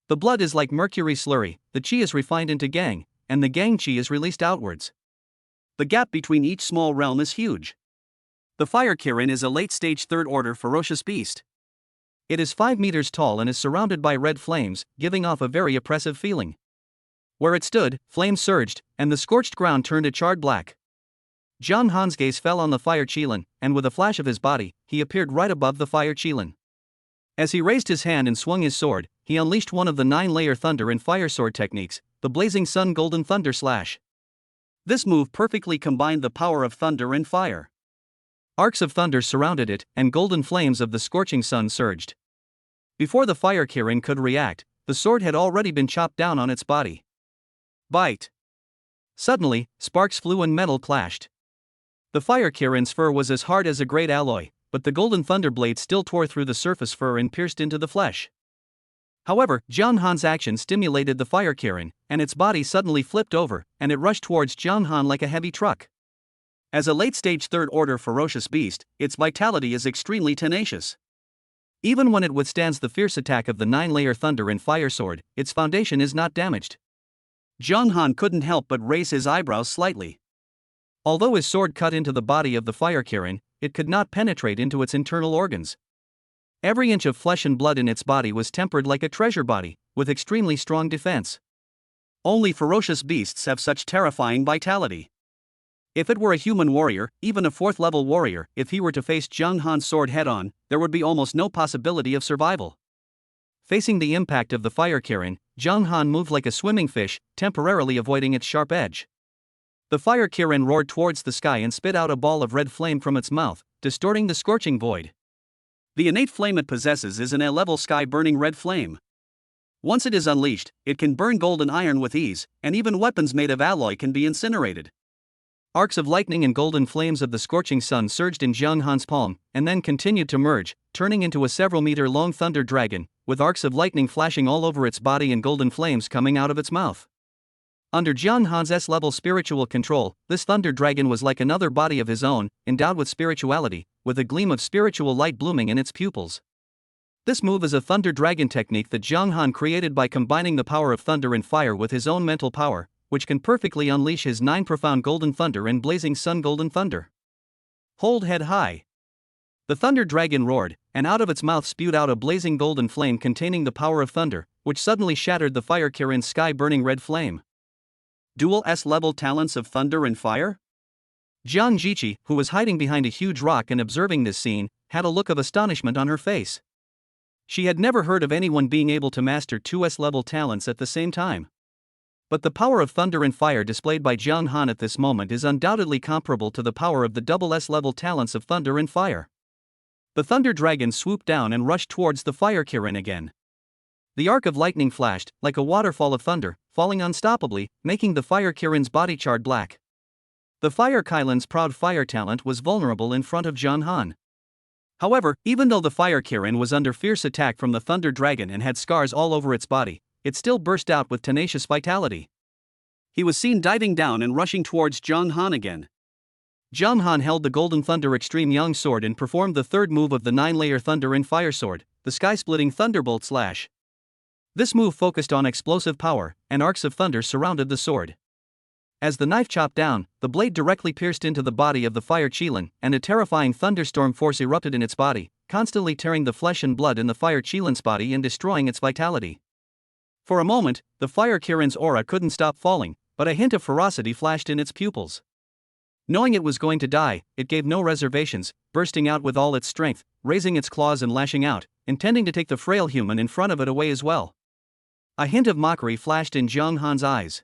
The blood is like mercury slurry, the qi is refined into gang, and the gang qi is released outwards. The gap between each small realm is huge. The Fire Kirin is a late-stage 3rd order ferocious beast. It is 5 meters tall and is surrounded by red flames, giving off a very oppressive feeling. Where it stood, flames surged, and the scorched ground turned a charred black. Zhang Han's gaze fell on the Fire Qilin, and with a flash of his body, he appeared right above the Fire Qilin. As he raised his hand and swung his sword, he unleashed one of the 9-layer thunder and fire sword techniques, the Blazing Sun Golden Thunder Slash. This move perfectly combined the power of thunder and fire. Arcs of thunder surrounded it, and golden flames of the scorching sun surged. Before the Fire Kirin could react, the sword had already been chopped down on its body. Bite! Suddenly, sparks flew and metal clashed. The Fire Kirin's fur was as hard as a great alloy, but the golden thunder blade still tore through the surface fur and pierced into the flesh. However, Zhang Han's action stimulated the Fire Kirin, and its body suddenly flipped over, and it rushed towards Zhang Han like a heavy truck. As a late-stage 3rd order ferocious beast, its vitality is extremely tenacious. Even when it withstands the fierce attack of the 9-layer thunder and fire sword, its foundation is not damaged. Zhang Han couldn't help but raise his eyebrows slightly. Although his sword cut into the body of the Fire Kirin, it could not penetrate into its internal organs. Every inch of flesh and blood in its body was tempered like a treasure body, with extremely strong defense. Only ferocious beasts have such terrifying vitality. If it were a human warrior, even a 4th level warrior, if he were to face Zhang Han's sword head on, there would be almost no possibility of survival. Facing the impact of the fire Kirin, Zhang Han moved like a swimming fish, temporarily avoiding its sharp edge. The fire Kirin roared towards the sky and spit out a ball of red flame from its mouth, distorting the scorching void. The innate flame it possesses is an A-level sky-burning red flame. Once it is unleashed, it can burn gold and iron with ease, and even weapons made of alloy can be incinerated. Arcs of lightning and golden flames of the scorching sun surged in Zhang Han's palm, and then continued to merge, turning into a several-meter-long thunder dragon, with arcs of lightning flashing all over its body and golden flames coming out of its mouth. Under Zhang Han's S-level spiritual control, this thunder dragon was like another body of his own, endowed with spirituality, with a gleam of spiritual light blooming in its pupils. This move is a thunder dragon technique that Zhang Han created by combining the power of thunder and fire with his own mental power, which can perfectly unleash his 9 profound golden thunder and blazing sun golden thunder. Hold head high. The thunder dragon roared, and out of its mouth spewed out a blazing golden flame containing the power of thunder, which suddenly shattered the fire Kirin's sky-burning red flame. Dual S-level talents of thunder and fire? Jiang Jiqi, who was hiding behind a huge rock and observing this scene, had a look of astonishment on her face. She had never heard of anyone being able to master 2 S-level talents at the same time. But the power of thunder and fire displayed by Zhang Han at this moment is undoubtedly comparable to the power of the double S-level talents of thunder and fire. The thunder dragon swooped down and rushed towards the fire Kirin again. The arc of lightning flashed, like a waterfall of thunder, falling unstoppably, making the fire Kirin's body charred black. The fire Kailan's proud fire talent was vulnerable in front of Zhang Han. However, even though the fire Kirin was under fierce attack from the thunder dragon and had scars all over its body, it still burst out with tenacious vitality. He was seen diving down and rushing towards Zhang Han again. Zhang Han held the Golden Thunder Extreme Yang Sword and performed the third move of the 9-layer Thunder and Fire Sword, the sky-splitting Thunderbolt Slash. This move focused on explosive power, and arcs of thunder surrounded the sword. As the knife chopped down, the blade directly pierced into the body of the fire Qilin, and a terrifying thunderstorm force erupted in its body, constantly tearing the flesh and blood in the fire Qilin's body and destroying its vitality. For a moment, the fire Kirin's aura couldn't stop falling, but a hint of ferocity flashed in its pupils. Knowing it was going to die, it gave no reservations, bursting out with all its strength, raising its claws and lashing out, intending to take the frail human in front of it away as well. A hint of mockery flashed in Zhang Han's eyes.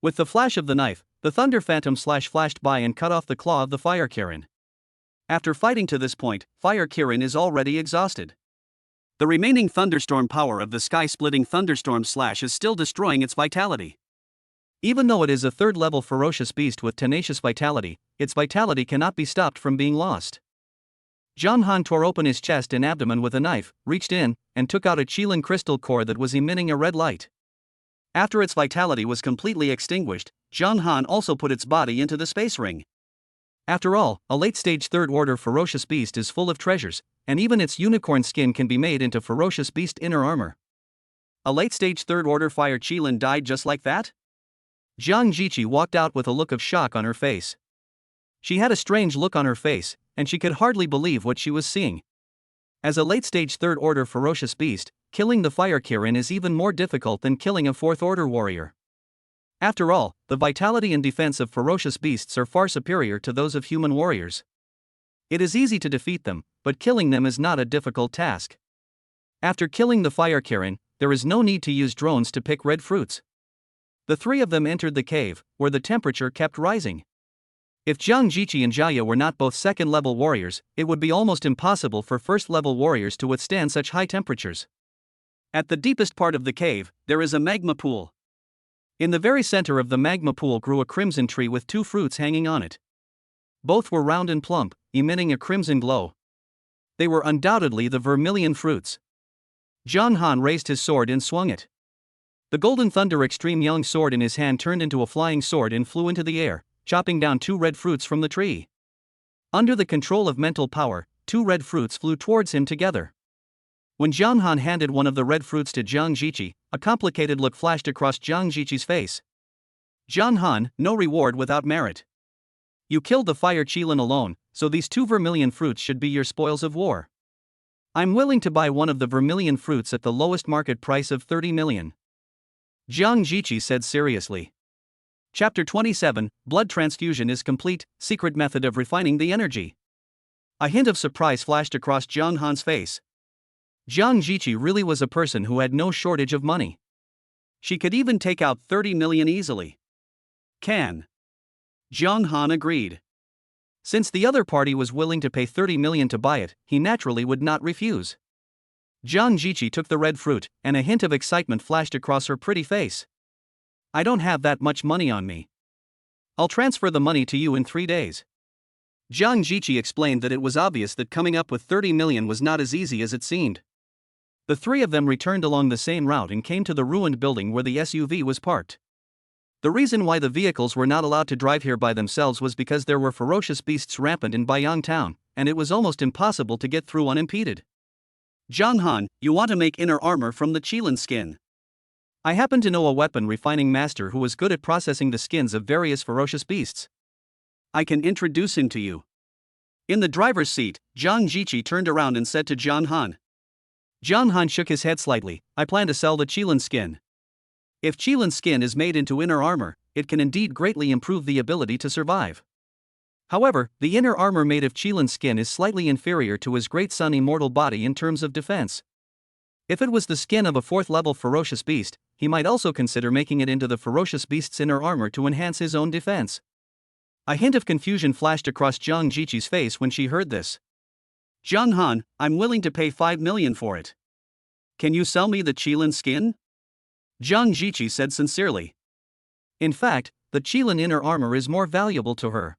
With the flash of the knife, the thunder phantom slash flashed by and cut off the claw of the fire Kirin. After fighting to this point, fire Kirin is already exhausted. The remaining thunderstorm power of the sky-splitting thunderstorm slash is still destroying its vitality. Even though it is a 3rd-level ferocious beast with tenacious vitality, its vitality cannot be stopped from being lost. Zhang Han tore open his chest and abdomen with a knife, reached in, and took out a Qilin crystal core that was emitting a red light. After its vitality was completely extinguished, Zhang Han also put its body into the space ring. After all, a late-stage 3rd-order ferocious beast is full of treasures, and even its unicorn skin can be made into ferocious beast inner armor. A late-stage 3rd-order fire Qilin died just like that? Jiang Jiqi walked out with a look of shock on her face. She had a strange look on her face, and she could hardly believe what she was seeing. As a late-stage 3rd-order ferocious beast, killing the fire Kirin is even more difficult than killing a 4th-order warrior. After all, the vitality and defense of ferocious beasts are far superior to those of human warriors. It is easy to defeat them, but killing them is not a difficult task. After killing the fire Kirin, there is no need to use drones to pick red fruits. The 3 of them entered the cave, where the temperature kept rising. If Jiang Jiqi and Jia were not both 2nd-level warriors, it would be almost impossible for 1st-level warriors to withstand such high temperatures. At the deepest part of the cave, there is a magma pool. In the very center of the magma pool grew a crimson tree with 2 fruits hanging on it. Both were round and plump, emitting a crimson glow. They were undoubtedly the vermilion fruits. Zhang Han raised his sword and swung it. The Golden Thunder Extreme Yang sword in his hand turned into a flying sword and flew into the air, chopping down 2 red fruits from the tree. Under the control of mental power, 2 red fruits flew towards him together. When Zhang Han handed one of the red fruits to Jiang Jiqi, a complicated look flashed across Jiang Jiqi's face. Zhang Han, no reward without merit. You killed the fire Qilin alone, so these 2 vermilion fruits should be your spoils of war. I'm willing to buy one of the vermilion fruits at the lowest market price of 30 million. Jiang Jiqi said seriously. Chapter 27, Blood Transfusion is Complete, Secret Method of Refining the Energy. A hint of surprise flashed across Jiang Han's face. Jiang Ziqi really was a person who had no shortage of money. She could even take out 30 million easily. Can. Jiang Han agreed. Since the other party was willing to pay 30 million to buy it, he naturally would not refuse. Jiang Ziqi took the red fruit, and a hint of excitement flashed across her pretty face. I don't have that much money on me. I'll transfer the money to you in 3 days. Jiang Ziqi explained that it was obvious that coming up with 30 million was not as easy as it seemed. The three of them returned along the same route and came to the ruined building where the SUV was parked. The reason why the vehicles were not allowed to drive here by themselves was because there were ferocious beasts rampant in Baiyang town, and it was almost impossible to get through unimpeded. Jiang Han, you want to make inner armor from the Qilin skin. I happen to know a weapon refining master who is good at processing the skins of various ferocious beasts. I can introduce him to you. In the driver's seat, Jiang Ziqi turned around and said to Jiang Han. Jiang Han shook his head slightly. I plan to sell the Qilin skin. If Qilin skin is made into inner armor, it can indeed greatly improve the ability to survive. However, the inner armor made of Qilin skin is slightly inferior to his great son immortal body in terms of defense. If it was the skin of a 4th-level ferocious beast, he might also consider making it into the ferocious beast's inner armor to enhance his own defense. A hint of confusion flashed across Jiang Ziqi's face when she heard this. Jiang Han, I'm willing to pay 5 million for it. Can you sell me the Qilin skin? Jiang Ziqi said sincerely. In fact, the Qilin inner armor is more valuable to her.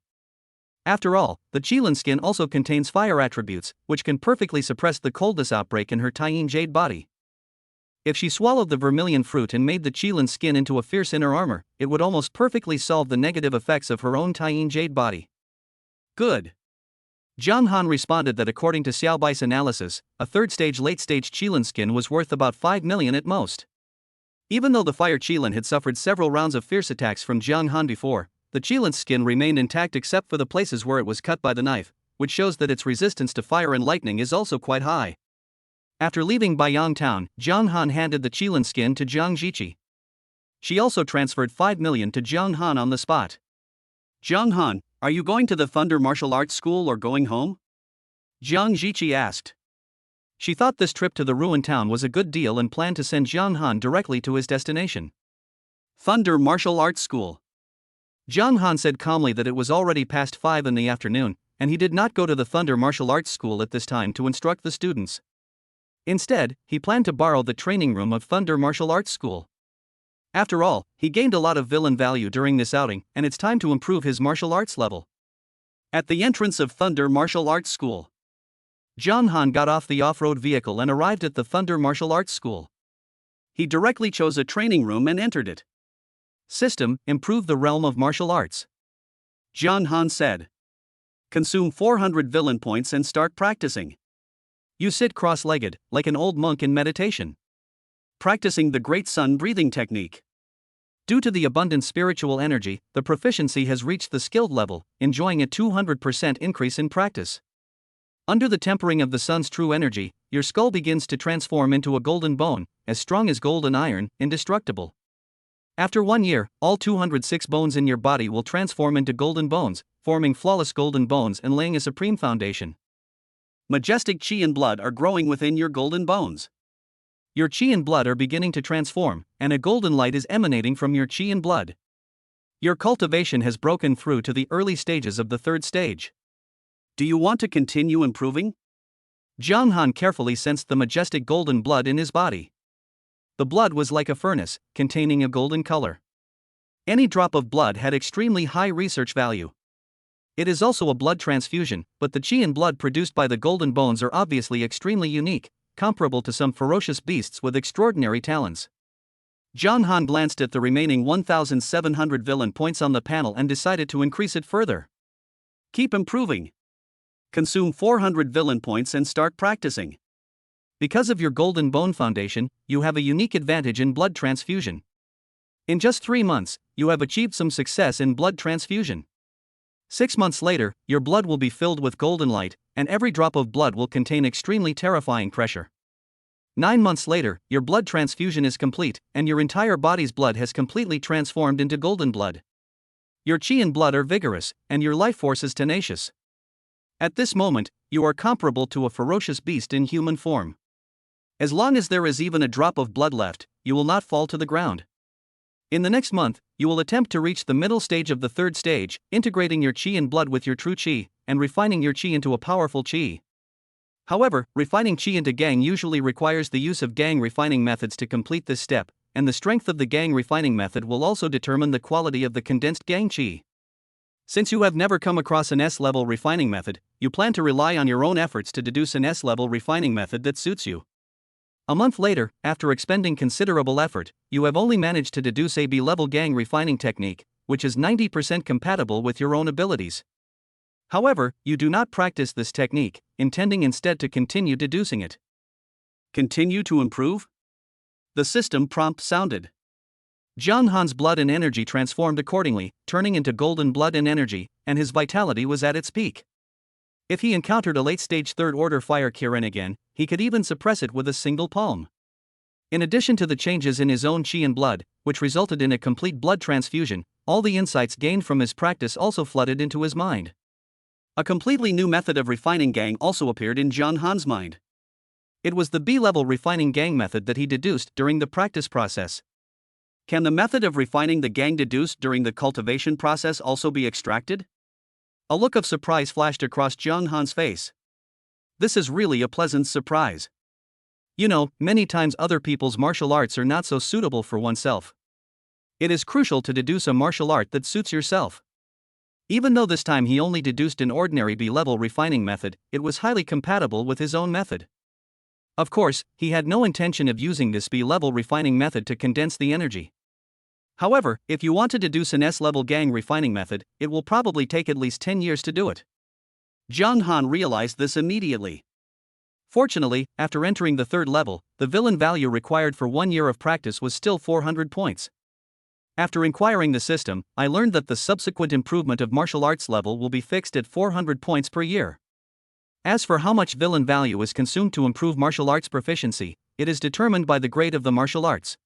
After all, the Qilin skin also contains fire attributes, which can perfectly suppress the coldness outbreak in her Taiyin jade body. If she swallowed the vermilion fruit and made the Qilin skin into a fierce inner armor, it would almost perfectly solve the negative effects of her own Taiyin jade body. Good. Jiang Han responded that according to Xiaobai's analysis, a 3rd-stage late-stage Qilin skin was worth about 5 million at most. Even though the fire Qilin had suffered several rounds of fierce attacks from Jiang Han before, the Qilin's skin remained intact except for the places where it was cut by the knife, which shows that its resistance to fire and lightning is also quite high. After leaving Baiyang town, Jiang Han handed the Qilin skin to Jiang Ziqi. She also transferred 5 million to Jiang Han on the spot. Jiang Han, are you going to the Thunder Martial Arts School or going home? Jiang Ziqi asked. She thought this trip to the ruined town was a good deal and planned to send Jiang Han directly to his destination. Thunder Martial Arts School. Jiang Han said calmly that it was already past 5 in the afternoon, and he did not go to the Thunder Martial Arts School at this time to instruct the students. Instead, he planned to borrow the training room of Thunder Martial Arts School. After all, he gained a lot of villain value during this outing, and it's time to improve his martial arts level. At the entrance of Thunder Martial Arts School, Jiang Han got off the off-road vehicle and arrived at the Thunder Martial Arts School. He directly chose a training room and entered it. System: Improve the realm of martial arts. Jiang Han said. Consume 400 villain points and start practicing. You sit cross-legged, like an old monk in meditation. Practicing the Great Sun breathing technique. Due to the abundant spiritual energy, the proficiency has reached the skilled level, enjoying a 200% increase in practice. Under the tempering of the sun's true energy, your skull begins to transform into a golden bone, as strong as gold and iron, indestructible. After 1 year, all 206 bones in your body will transform into golden bones, forming flawless golden bones and laying a supreme foundation. Majestic Qi and blood are growing within your golden bones. Your Qi and blood are beginning to transform, and a golden light is emanating from your Qi and blood. Your cultivation has broken through to the early stages of the 3rd stage. Do you want to continue improving? Jiang Han carefully sensed the majestic golden blood in his body. The blood was like a furnace, containing a golden color. Any drop of blood had extremely high research value. It is also a blood transfusion, but the Qi and blood produced by the golden bones are obviously extremely unique, comparable to some ferocious beasts with extraordinary talents. Jiang Han glanced at the remaining 1,700 villain points on the panel and decided to increase it further. Keep improving. Consume 400 villain points and start practicing. Because of your golden bone foundation, you have a unique advantage in blood transfusion. In just 3 months, you have achieved some success in blood transfusion. 6 months later, your blood will be filled with golden light, and every drop of blood will contain extremely terrifying pressure. 9 months later, your blood transfusion is complete, and your entire body's blood has completely transformed into golden blood. Your chi and blood are vigorous, and your life force is tenacious. At this moment, you are comparable to a ferocious beast in human form. As long as there is even a drop of blood left, you will not fall to the ground. In the next month, you will attempt to reach the middle stage of the third stage, integrating your chi and blood with your true chi, and refining your chi into a powerful chi. However, refining chi into gang usually requires the use of gang refining methods to complete this step, and the strength of the gang refining method will also determine the quality of the condensed gang chi. Since you have never come across an S-level refining method, you plan to rely on your own efforts to deduce an S-level refining method that suits you. A month later, after expending considerable effort, you have only managed to deduce a B-level gang refining technique, which is 90% compatible with your own abilities. However, you do not practice this technique, intending instead to continue deducing it. Continue to improve? The system prompt sounded. John Han's blood and energy transformed accordingly, turning into golden blood and energy, and his vitality was at its peak. If he encountered a late-stage third-order fire Kirin again, he could even suppress it with a single palm. In addition to the changes in his own chi and blood, which resulted in a complete blood transfusion, all the insights gained from his practice also flooded into his mind. A completely new method of refining gang also appeared in John Han's mind. It was the B-level refining gang method that he deduced during the practice process. Can the method of refining the gang deduced during the cultivation process also be extracted? A look of surprise flashed across John Han's face. This is really a pleasant surprise. You know, many times other people's martial arts are not so suitable for oneself. It is crucial to deduce a martial art that suits yourself. Even though this time he only deduced an ordinary B-level refining method, it was highly compatible with his own method. Of course, he had no intention of using this B-level refining method to condense the energy. However, if you want to deduce an S-level gang refining method, it will probably take at least 10 years to do it. John Han realized this immediately. Fortunately, after entering the third level, the villain value required for 1 year of practice was still 400 points. After inquiring the system, I learned that the subsequent improvement of martial arts level will be fixed at 400 points per year. As for how much villain value is consumed to improve martial arts proficiency, it is determined by the grade of the martial arts.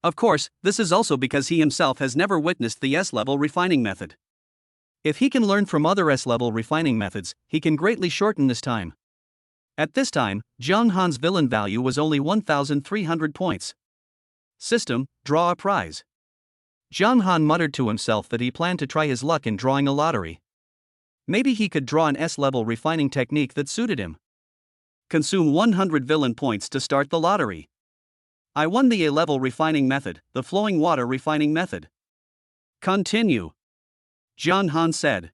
Of course, this is also because he himself has never witnessed the S-level refining method. If he can learn from other S-level refining methods, he can greatly shorten this time. At this time, John Han's villain value was only 1,300 points. System, draw a prize. John Han muttered to himself that he planned to try his luck in drawing a lottery. Maybe he could draw an S-level refining technique that suited him. Consume 100 villain points to start the lottery. I won the A-level refining method, the flowing water refining method. Continue. John Han said.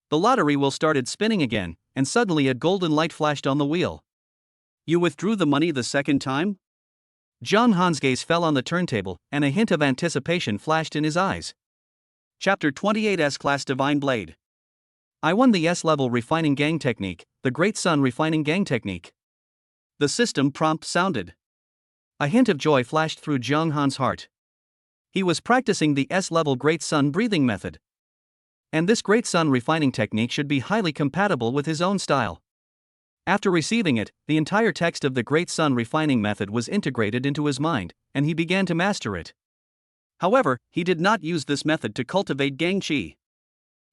The lottery wheel started spinning again, and suddenly a golden light flashed on the wheel. You withdrew the money the second time? John Han's gaze fell on the turntable, and a hint of anticipation flashed in his eyes. Chapter 28 S-Class Divine Blade. I won the S-level refining gang technique, the Great Sun refining gang technique. The system prompt sounded. A hint of joy flashed through John Han's heart. He was practicing the S-level Great Sun breathing method. And this Great Sun refining technique should be highly compatible with his own style. After receiving it, the entire text of the Great Sun refining method was integrated into his mind, and he began to master it. However, he did not use this method to cultivate gang chi.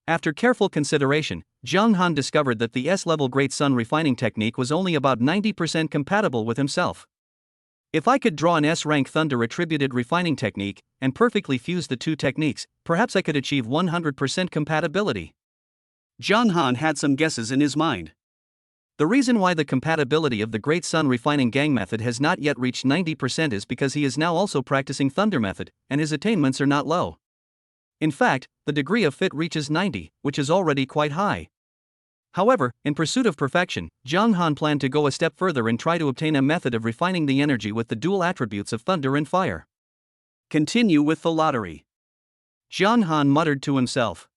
After careful consideration, John Han discovered that the S-level Great Sun refining technique was only about 90% compatible with himself. If I could draw an S-rank thunder attributed refining technique, and perfectly fuse the two techniques, perhaps I could achieve 100% compatibility. John Han had some guesses in his mind. The reason why the compatibility of the Great Sun refining gang method has not yet reached 90% is because he is now also practicing thunder method, and his attainments are not low. In fact, the degree of fit reaches 90, which is already quite high. However, in pursuit of perfection, John Han planned to go a step further and try to obtain a method of refining the energy with the dual attributes of thunder and fire. Continue with the lottery. John Han muttered to himself.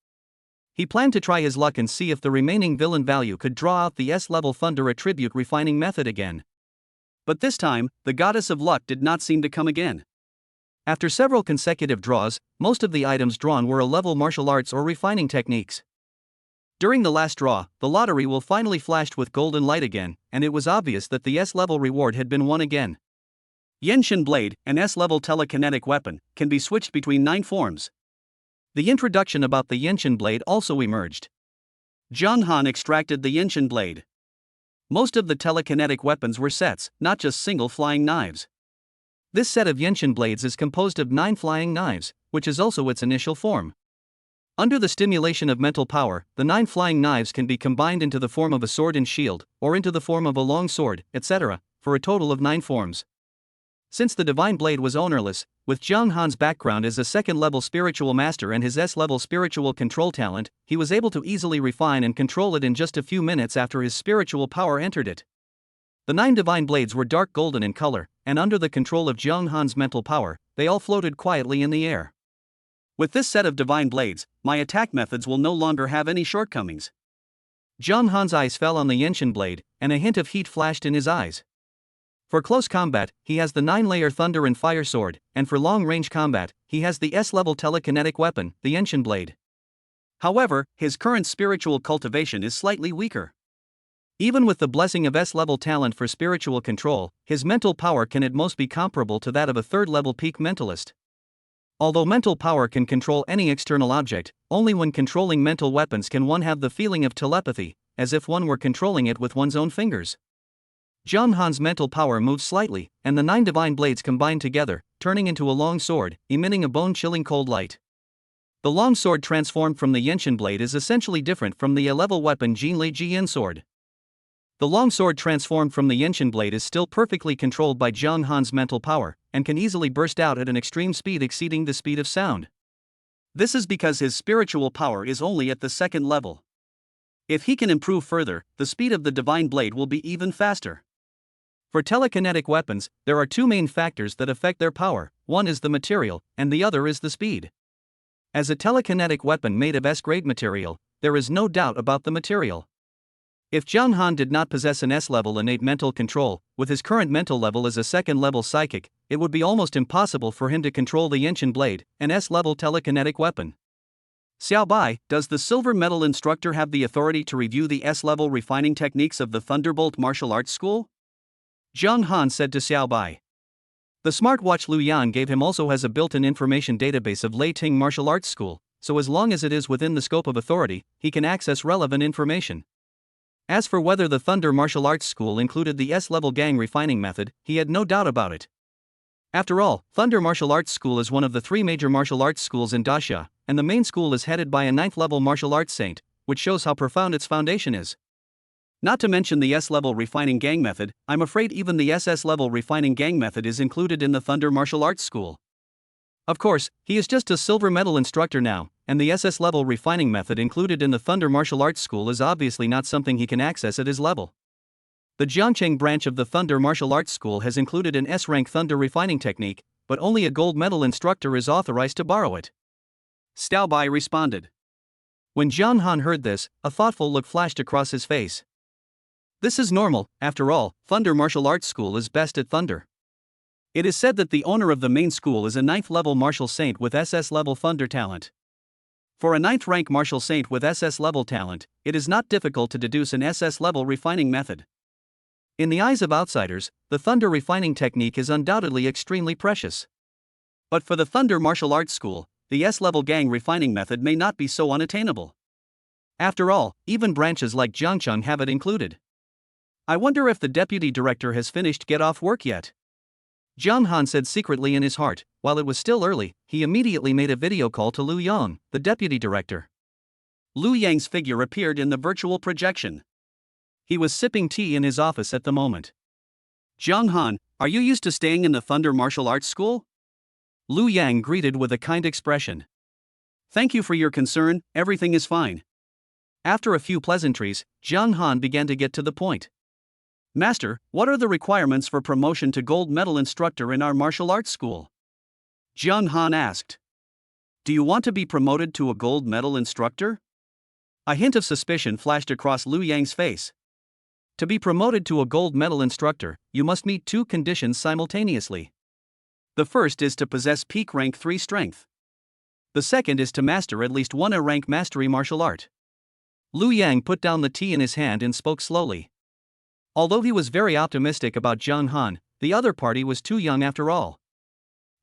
He planned to try his luck and see if the remaining villain value could draw out the S-level thunder attribute refining method again. But this time, the goddess of luck did not seem to come again. After several consecutive draws, most of the items drawn were A-level martial arts or refining techniques. During the last draw, the lottery wheel finally flashed with golden light again, and it was obvious that the S-level reward had been won again. Yenshin Blade, an S-level telekinetic weapon, can be switched between 9 forms. The introduction about the Yinshin blade also emerged. Zhang Han extracted the Yinshin blade. Most of the telekinetic weapons were sets, not just single flying knives. This set of Yinshin blades is composed of 9 flying knives, which is also its initial form. Under the stimulation of mental power, the 9 flying knives can be combined into the form of a sword and shield, or into the form of a long sword, etc., for a total of 9 forms. Since the Divine Blade was ownerless, with Zhang Han's background as a second-level spiritual master and his S-level spiritual control talent, he was able to easily refine and control it in just a few minutes after his spiritual power entered it. The 9 Divine Blades were dark golden in color, and under the control of Zhang Han's mental power, they all floated quietly in the air. With this set of Divine Blades, my attack methods will no longer have any shortcomings. Zhang Han's eyes fell on the Yinshin blade, and a hint of heat flashed in his eyes. For close combat, he has the 9-layer Thunder and Fire Sword, and for long-range combat, he has the S-level telekinetic weapon, the Yinshin blade. However, his current spiritual cultivation is slightly weaker. Even with the blessing of S-level talent for spiritual control, his mental power can at most be comparable to that of a 3rd-level peak mentalist. Although mental power can control any external object, only when controlling mental weapons can one have the feeling of telepathy, as if one were controlling it with one's own fingers. Zhang Han's mental power moved slightly, and the 9 divine blades combined together, turning into a long sword, emitting a bone-chilling cold light. The long sword transformed from the Yinshin blade is essentially different from the A-level weapon Jinlei Jiyin sword. The long sword transformed from the Yinshin blade is still perfectly controlled by Zhang Han's mental power, and can easily burst out at an extreme speed exceeding the speed of sound. This is because his spiritual power is only at the 2nd level. If he can improve further, the speed of the divine blade will be even faster. For telekinetic weapons, there are 2 main factors that affect their power, one is the material, and the other is the speed. As a telekinetic weapon made of S-grade material, there is no doubt about the material. If Zhang Han did not possess an S-level innate mental control, with his current mental level as a 2nd-level psychic, it would be almost impossible for him to control the Yinshin blade, an S-level telekinetic weapon. Xiao Bai, does the silver medal instructor have the authority to review the S-level refining techniques of the Thunderbolt martial arts school? Zhang Han said to Xiao Bai. The smartwatch Lu Yan gave him also has a built-in information database of Lei Ting martial arts school, so as long as it is within the scope of authority, he can access relevant information. As for whether the Thunder martial arts school included the S-level gang refining method, he had no doubt about it. After all, Thunder martial arts school is one of the 3 major martial arts schools in Daxia, and the main school is headed by a 9th-level martial arts saint, which shows how profound its foundation is. Not to mention the S-level refining gang method, I'm afraid even the SS-level refining gang method is included in the Thunder martial arts school. Of course, he is just a silver medal instructor now, and the SS-level refining method included in the Thunder martial arts school is obviously not something he can access at his level. The Jiangcheng branch of the Thunder martial arts school has included an S-rank Thunder refining technique, but only a gold medal instructor is authorized to borrow it. Xiao Bai responded. When Zhang Han heard this, a thoughtful look flashed across his face. This is normal, after all, Thunder martial arts school is best at Thunder. It is said that the owner of the main school is a 9th-level martial saint with SS-level Thunder talent. For a 9th-rank martial saint with SS-level talent, it is not difficult to deduce an SS-level refining method. In the eyes of outsiders, the Thunder refining technique is undoubtedly extremely precious. But for the Thunder martial arts school, the S-level gang refining method may not be so unattainable. After all, even branches like Jiangcheng have it included. I wonder if the deputy director has finished get off work yet. Zhang Han said secretly in his heart. While it was still early, he immediately made a video call to Lu Yang, the deputy director. Lu Yang's figure appeared in the virtual projection. He was sipping tea in his office at the moment. Zhang Han, are you used to staying in the Thunder martial arts school? Lu Yang greeted with a kind expression. Thank you for your concern, everything is fine. After a few pleasantries, Zhang Han began to get to the point. Master, what are the requirements for promotion to gold medal instructor in our martial arts school? Zhang Han asked. Do you want to be promoted to a gold medal instructor? A hint of suspicion flashed across Lu Yang's face. To be promoted to a gold medal instructor, you must meet 2 conditions simultaneously. The first is to possess peak rank 3 strength. The second is to master at least 1 A-rank mastery martial art. Lu Yang put down the tea in his hand and spoke slowly. Although he was very optimistic about Zhang Han, the other party was too young after all.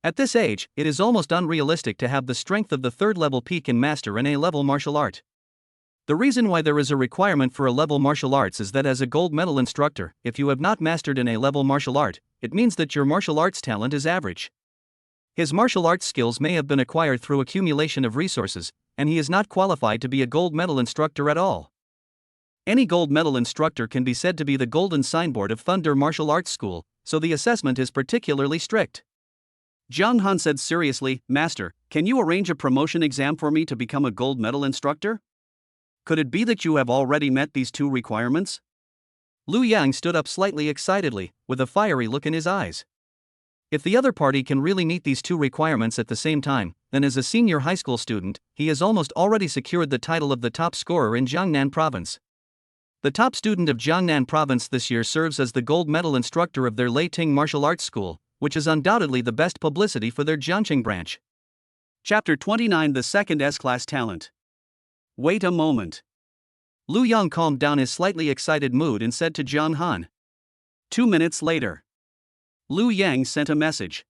At this age, it is almost unrealistic to have the strength of the third-level peak and master an A-level martial art. The reason why there is a requirement for A-level martial arts is that as a gold medal instructor, if you have not mastered an A-level martial art, it means that your martial arts talent is average. His martial arts skills may have been acquired through accumulation of resources, and he is not qualified to be a gold medal instructor at all. Any gold medal instructor can be said to be the golden signboard of Thunder Martial Arts School, so the assessment is particularly strict. Zhang Han said seriously, "Master, can you arrange a promotion exam for me to become a gold medal instructor? Could it be that you have already met these two requirements?" Liu Yang stood up slightly excitedly, with a fiery look in his eyes. If the other party can really meet these two requirements at the same time, then as a senior high school student, he has almost already secured the title of the top scorer in Jiangnan Province. The top student of Jiangnan Province this year serves as the gold medal instructor of their Leiting Martial Arts School, which is undoubtedly the best publicity for their Jiangqing branch. Chapter 29: The Second S-Class Talent. Wait a moment. Liu Yang calmed down his slightly excited mood and said to Zhang Han. 2 minutes later, Liu Yang sent a message.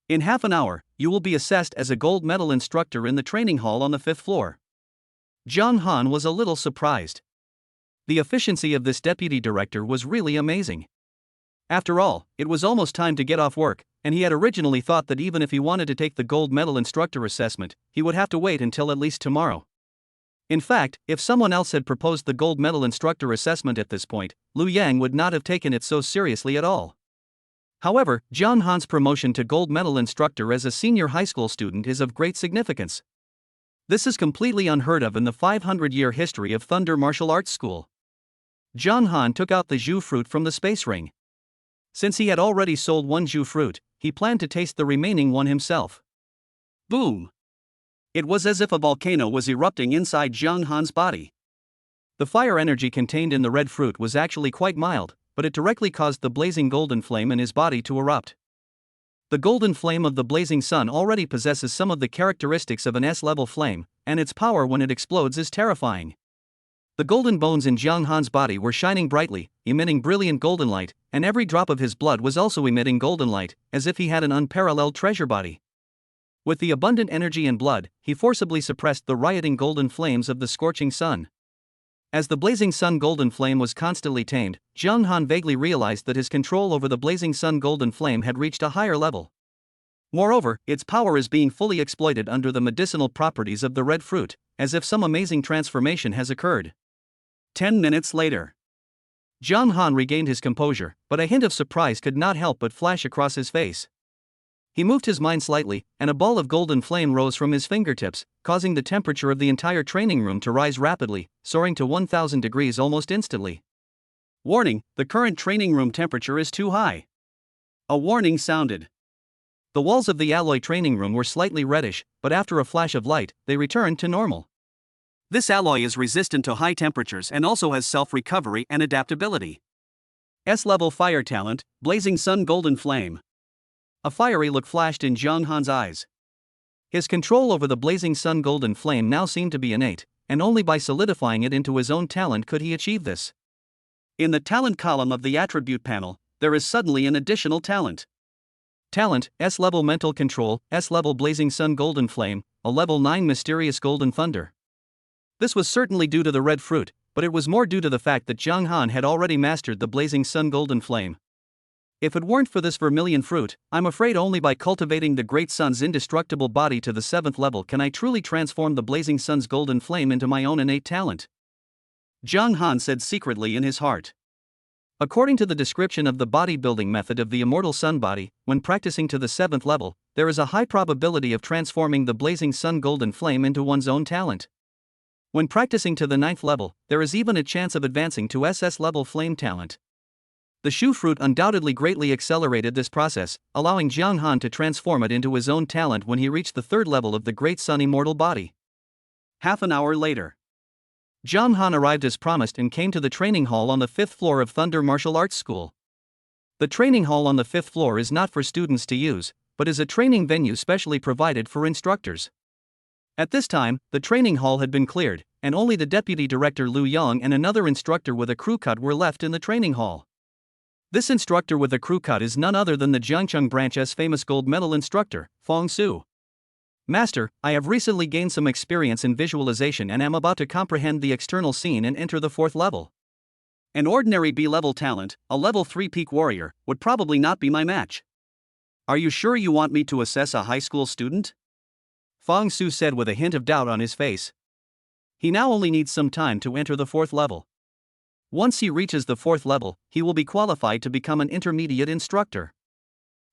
In half an hour, you will be assessed as a gold medal instructor in the training hall on the 5th floor. Zhang Han was a little surprised. The efficiency of this deputy director was really amazing. After all, it was almost time to get off work, and he had originally thought that even if he wanted to take the gold medal instructor assessment, he would have to wait until at least tomorrow. In fact, if someone else had proposed the gold medal instructor assessment at this point, Liu Yang would not have taken it so seriously at all. However, Zhang Han's promotion to gold medal instructor as a senior high school student is of great significance. This is completely unheard of in the 500-year history of Thunder Martial Arts School. Zhang Han took out the Zhu fruit from the space ring. Since he had already sold one Zhu fruit, he planned to taste the remaining one himself. Boom! It was as if a volcano was erupting inside Zhang Han's body. The fire energy contained in the red fruit was actually quite mild, but it directly caused the blazing golden flame in his body to erupt. The golden flame of the blazing sun already possesses some of the characteristics of an S-level flame, and its power when it explodes is terrifying. The golden bones in Zhang Han's body were shining brightly, emitting brilliant golden light, and every drop of his blood was also emitting golden light, as if he had an unparalleled treasure body. With the abundant energy and blood, he forcibly suppressed the rioting golden flames of the scorching sun. As the blazing sun golden flame was constantly tamed, Zhang Han vaguely realized that his control over the blazing sun golden flame had reached a higher level. Moreover, its power is being fully exploited under the medicinal properties of the red fruit, as if some amazing transformation has occurred. 10 minutes later, Zhang Han regained his composure, but a hint of surprise could not help but flash across his face. He moved his mind slightly, and a ball of golden flame rose from his fingertips, causing the temperature of the entire training room to rise rapidly, soaring to 1000 degrees almost instantly. Warning: the current training room temperature is too high. A warning sounded. The walls of the alloy training room were slightly reddish, but after a flash of light, they returned to normal. This alloy is resistant to high temperatures and also has self-recovery and adaptability. S-level fire talent, blazing sun golden flame. A fiery look flashed in Zhang Han's eyes. His control over the blazing sun golden flame now seemed to be innate, and only by solidifying it into his own talent could he achieve this. In the talent column of the attribute panel, there is suddenly an additional talent. Talent: S-level mental control, S-level blazing sun golden flame, a level 9 mysterious golden thunder. This was certainly due to the red fruit, but it was more due to the fact that Zhang Han had already mastered the blazing sun golden flame. If it weren't for this vermilion fruit, I'm afraid only by cultivating the great sun's indestructible body to the 7th level can I truly transform the blazing sun's golden flame into my own innate talent. Zhang Han said secretly in his heart. According to the description of the bodybuilding method of the immortal sun body, when practicing to the 7th level, there is a high probability of transforming the blazing sun golden flame into one's own talent. When practicing to the 9th level, there is even a chance of advancing to SS level flame talent. The Shu fruit undoubtedly greatly accelerated this process, allowing Zhang Han to transform it into his own talent when he reached the 3rd level of the Great Sun Immortal Body. Half an hour later, Zhang Han arrived as promised and came to the training hall on the 5th floor of Thunder Martial Arts School. The training hall on the 5th floor is not for students to use, but is a training venue specially provided for instructors. At this time, the training hall had been cleared, and only the deputy director Liu Yang and another instructor with a crew cut were left in the training hall. This instructor with a crew cut is none other than the Jiangcheng branch's famous gold medal instructor, Fong Su. Master, I have recently gained some experience in visualization and am about to comprehend the external scene and enter the 4th level. An ordinary B-level talent, a level 3 peak warrior, would probably not be my match. Are you sure you want me to assess a high school student? Fong Su said with a hint of doubt on his face. He now only needs some time to enter the 4th level. Once he reaches the 4th level, he will be qualified to become an intermediate instructor.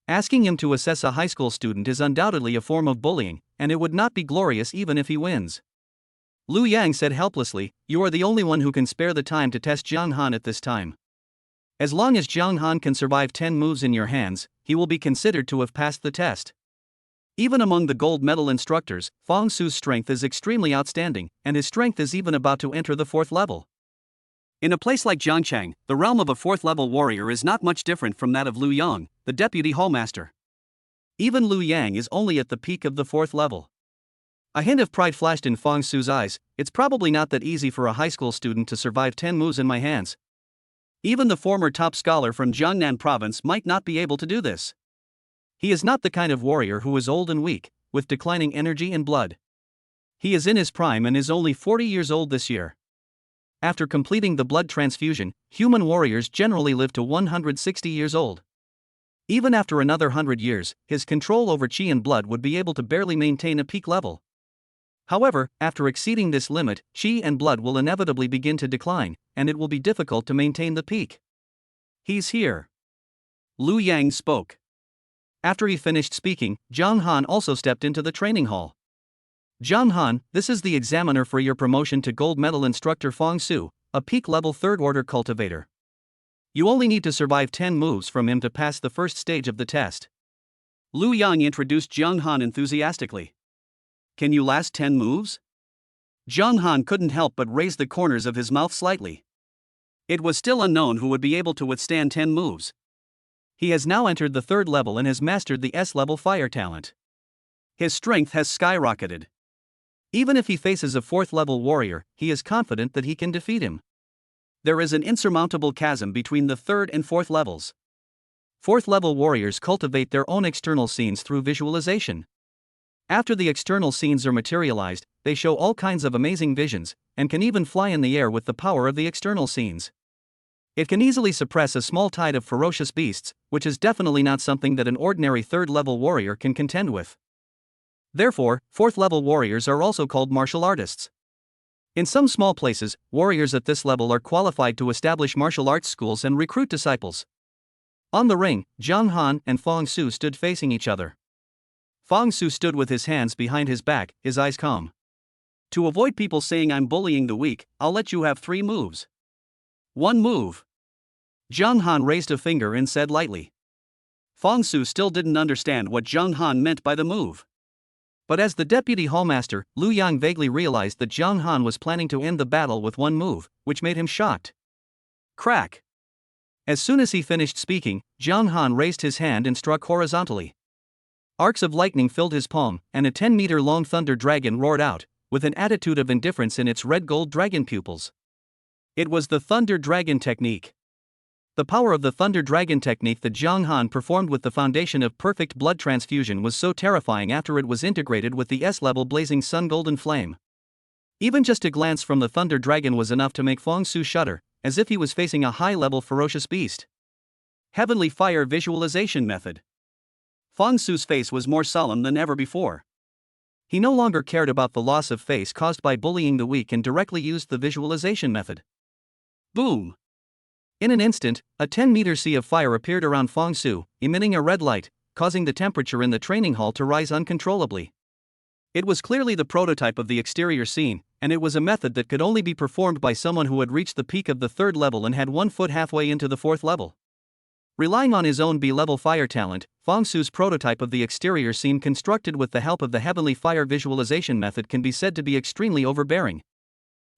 Asking him to assess a high school student is undoubtedly a form of bullying, and it would not be glorious even if he wins. Lu Yang said helplessly, "You are the only one who can spare the time to test Jiang Han at this time. As long as Jiang Han can survive 10 moves in your hands, he will be considered to have passed the test." Even among the gold medal instructors, Fong Su's strength is extremely outstanding, and his strength is even about to enter the 4th level. In a place like Jiangcheng, the realm of a 4th level warrior is not much different from that of Lu Yang, the deputy hallmaster. Even Lu Yang is only at the peak of the 4th level. A hint of pride flashed in Fong Su's eyes. It's probably not that easy for a high school student to survive 10 moves in my hands. Even the former top scholar from Jiangnan province might not be able to do this. He is not the kind of warrior who is old and weak, with declining energy and blood. He is in his prime and is only 40 years old this year. After completing the blood transfusion, human warriors generally live to 160 years old. Even after another 100 years, his control over qi and blood would be able to barely maintain a peak level. However, after exceeding this limit, qi and blood will inevitably begin to decline, and it will be difficult to maintain the peak. He's here. Lu Yang spoke. After he finished speaking, Jiang Han also stepped into the training hall. Jiang Han, this is the examiner for your promotion to gold medal instructor Fong Su, a peak level 3rd order cultivator. You only need to survive 10 moves from him to pass the first stage of the test. Lu Yang introduced Jiang Han enthusiastically. Can you last 10 moves? Jiang Han couldn't help but raise the corners of his mouth slightly. It was still unknown who would be able to withstand 10 moves. He has now entered the 3rd level and has mastered the S-level fire talent. His strength has skyrocketed. Even if he faces a 4th level warrior, he is confident that he can defeat him. There is an insurmountable chasm between the 3rd and 4th levels. 4th level warriors cultivate their own external scenes through visualization. After the external scenes are materialized, they show all kinds of amazing visions, and can even fly in the air with the power of the external scenes. It can easily suppress a small tide of ferocious beasts, which is definitely not something that an ordinary 3rd level warrior can contend with. Therefore, 4th level warriors are also called martial artists. In some small places, warriors at this level are qualified to establish martial arts schools and recruit disciples. On the ring, Jiang Han and Fong Su stood facing each other. Fong Su stood with his hands behind his back, his eyes calm. To avoid people saying I'm bullying the weak, I'll let you have 3 moves. 1 move. Jiang Han raised a finger and said lightly. Fong Su still didn't understand what Jiang Han meant by the move. But as the deputy hallmaster, Lu Yang vaguely realized that Jiang Han was planning to end the battle with 1 move, which made him shocked. Crack! As soon as he finished speaking, Jiang Han raised his hand and struck horizontally. Arcs of lightning filled his palm, and a 10-meter-long thunder dragon roared out, with an attitude of indifference in its red-gold dragon pupils. It was the Thunder Dragon technique. The power of the Thunder Dragon technique that Jiang Han performed with the foundation of perfect blood transfusion was so terrifying after it was integrated with the S-level blazing sun golden flame. Even just a glance from the Thunder Dragon was enough to make Fong Su shudder, as if he was facing a high-level ferocious beast. Heavenly Fire Visualization Method. Fong Su's face was more solemn than ever before. He no longer cared about the loss of face caused by bullying the weak and directly used the visualization method. Boom! In an instant, a 10-meter sea of fire appeared around Fong Su, emitting a red light, causing the temperature in the training hall to rise uncontrollably. It was clearly the prototype of the exterior scene, and it was a method that could only be performed by someone who had reached the peak of the 3rd level and had 1 foot halfway into the 4th level. Relying on his own B-level fire talent, Fong Su's prototype of the exterior scene constructed with the help of the Heavenly Fire Visualization method can be said to be extremely overbearing.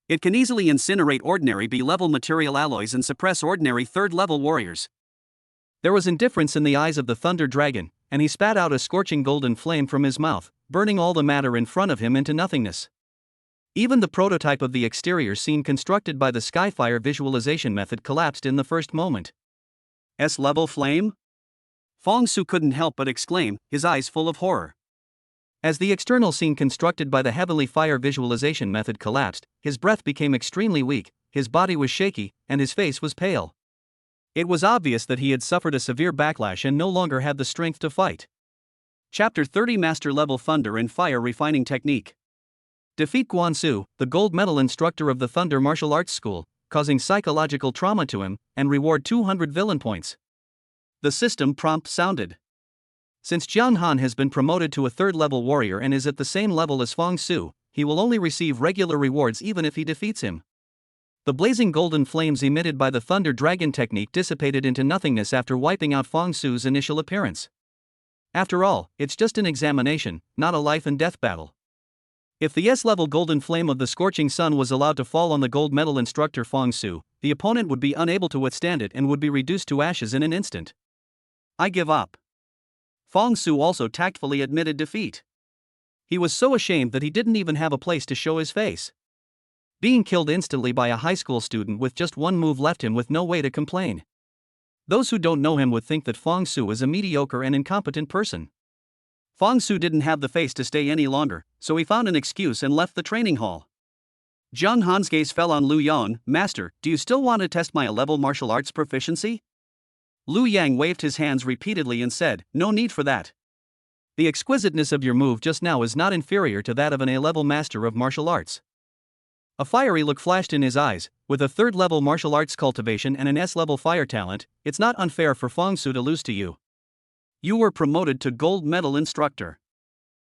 It can easily incinerate ordinary B-level material alloys and suppress ordinary 3rd level warriors. There was indifference in the eyes of the Thunder Dragon, and he spat out a scorching golden flame from his mouth, burning all the matter in front of him into nothingness. Even the prototype of the exterior scene constructed by the Skyfire Visualization method collapsed in the first moment. S-level flame? Fong Su couldn't help but exclaim, his eyes full of horror. As the external scene constructed by the heavenly fire visualization method collapsed, his breath became extremely weak, his body was shaky, and his face was pale. It was obvious that he had suffered a severe backlash and no longer had the strength to fight. Chapter 30 Master Level Thunder and Fire Refining Technique. Defeat Guan Su, the gold medal instructor of the Thunder Martial Arts School, causing psychological trauma to him, and reward 200 villain points. The system prompt sounded. Since Jiang Han has been promoted to a third-level warrior and is at the same level as Fong Su, he will only receive regular rewards even if he defeats him. The blazing golden flames emitted by the Thunder Dragon technique dissipated into nothingness after wiping out Fong Su's initial appearance. After all, it's just an examination, not a life and death battle. If the S-level golden flame of the scorching sun was allowed to fall on the gold medal instructor Fong Su, the opponent would be unable to withstand it and would be reduced to ashes in an instant. I give up. Fong Su also tactfully admitted defeat. He was so ashamed that he didn't even have a place to show his face. Being killed instantly by a high school student with just one move left him with no way to complain. Those who don't know him would think that Fong Su is a mediocre and incompetent person. Fong Su didn't have the face to stay any longer, so he found an excuse and left the training hall. Jiang Han's gaze fell on Lu Yang. Master, do you still want to test my A-level martial arts proficiency? Lu Yang waved his hands repeatedly and said, no need for that. The exquisiteness of your move just now is not inferior to that of an A-level master of martial arts. A fiery look flashed in his eyes. With a third-level martial arts cultivation and an S-level fire talent, it's not unfair for Fong Su to lose to you. You were promoted to gold medal instructor.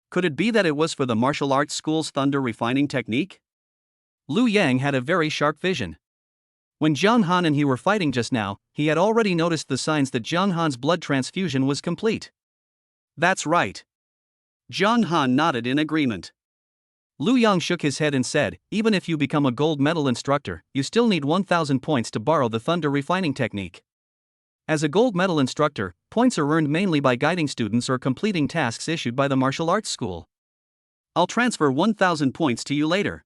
Could it be that it was for the martial arts school's thunder refining technique? Lu Yang had a very sharp vision. When Jiang Han and he were fighting just now, he had already noticed the signs that Jiang Han's blood transfusion was complete. That's right. Jiang Han nodded in agreement. Lu Yang shook his head and said, even if you become a gold medal instructor, you still need 1,000 points to borrow the thunder refining technique. As a gold medal instructor, points are earned mainly by guiding students or completing tasks issued by the martial arts school. I'll transfer 1,000 points to you later.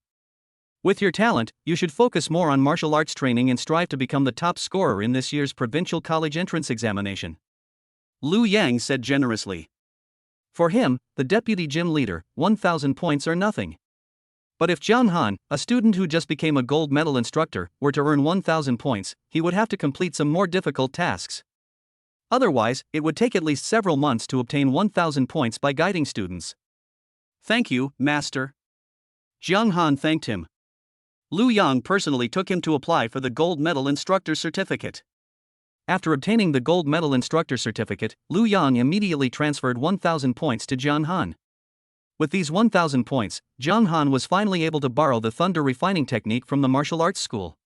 With your talent, you should focus more on martial arts training and strive to become the top scorer in this year's provincial college entrance examination. Lu Yang said generously. For him, the deputy gym leader, 1,000 points are nothing. But if Jiang Han, a student who just became a gold medal instructor, were to earn 1,000 points, he would have to complete some more difficult tasks. Otherwise, it would take at least several months to obtain 1,000 points by guiding students. Thank you, Master. Jiang Han thanked him. Lu Yang personally took him to apply for the gold medal instructor certificate. After obtaining the gold medal instructor certificate, Lu Yang immediately transferred 1,000 points to Jiang Han. With these 1,000 points, Jiang Han was finally able to borrow the thunder refining technique from the martial arts school.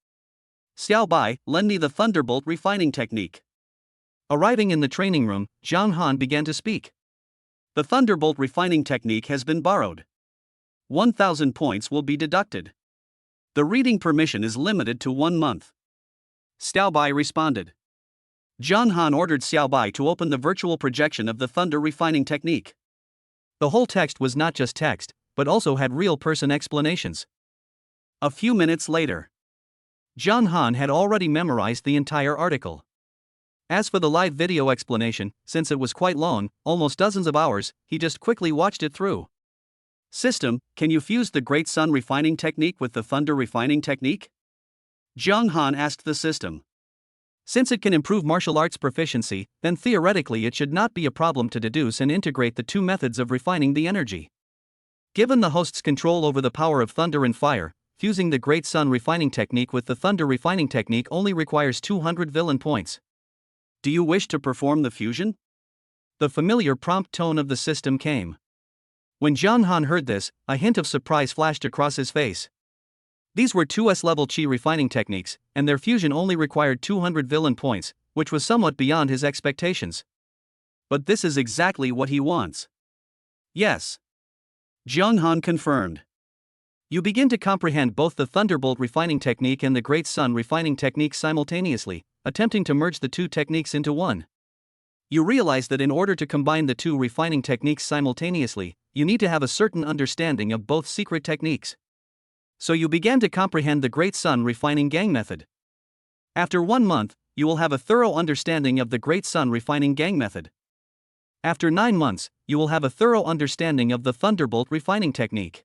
Xiao Bai, lend me the thunderbolt refining technique. Arriving in the training room, Jiang Han began to speak. The thunderbolt refining technique has been borrowed. 1,000 points will be deducted. The reading permission is limited to 1 month. Xiao Bai responded. Jiang Han ordered Xiao Bai to open the virtual projection of the thunder refining technique. The whole text was not just text, but also had real-person explanations. A few minutes later, Jiang Han had already memorized the entire article. As for the live video explanation, since it was quite long, almost dozens of hours, he just quickly watched it through. System, can you fuse the Great Sun refining technique with the thunder refining technique? Jiang Han asked the system. Since it can improve martial arts proficiency, then theoretically it should not be a problem to deduce and integrate the two methods of refining the energy. Given the host's control over the power of thunder and fire, fusing the Great Sun refining technique with the thunder refining technique only requires 200 villain points. Do you wish to perform the fusion? The familiar prompt tone of the system came. When Jiang Han heard this, a hint of surprise flashed across his face. These were 2 S-level Qi refining techniques, and their fusion only required 200 villain points, which was somewhat beyond his expectations. But this is exactly what he wants. Yes. Jiang Han confirmed. You begin to comprehend both the Thunderbolt refining technique and the Great Sun refining technique simultaneously, attempting to merge the two techniques into one. You realize that in order to combine the two refining techniques simultaneously, you need to have a certain understanding of both secret techniques. So you began to comprehend the Great Sun refining gang method. After 1 month, you will have a thorough understanding of the Great Sun Refining Gang method. After 9 months, you will have a thorough understanding of the Thunderbolt refining technique.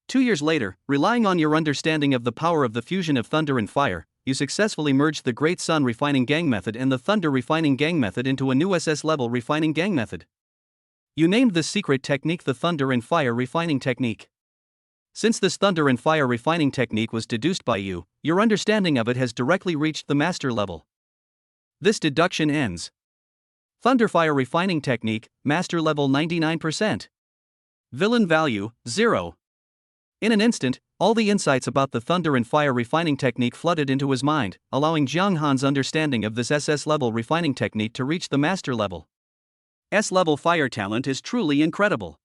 2 years later, relying on your understanding of the power of the fusion of thunder and fire, you successfully merged the Great Sun Refining Gang method and the Thunder Refining Gang method into a new SS-level refining gang method. You named this secret technique the Thunder and Fire Refining Technique. Since this Thunder and Fire Refining Technique was deduced by you, your understanding of it has directly reached the master level. This deduction ends. Thunder Fire Refining Technique, Master Level 99%. Villain Value, 0. In an instant, all the insights about the Thunder and Fire Refining Technique flooded into his mind, allowing Jiang Han's understanding of this SS-level refining technique to reach the master level. S-level fire talent is truly incredible.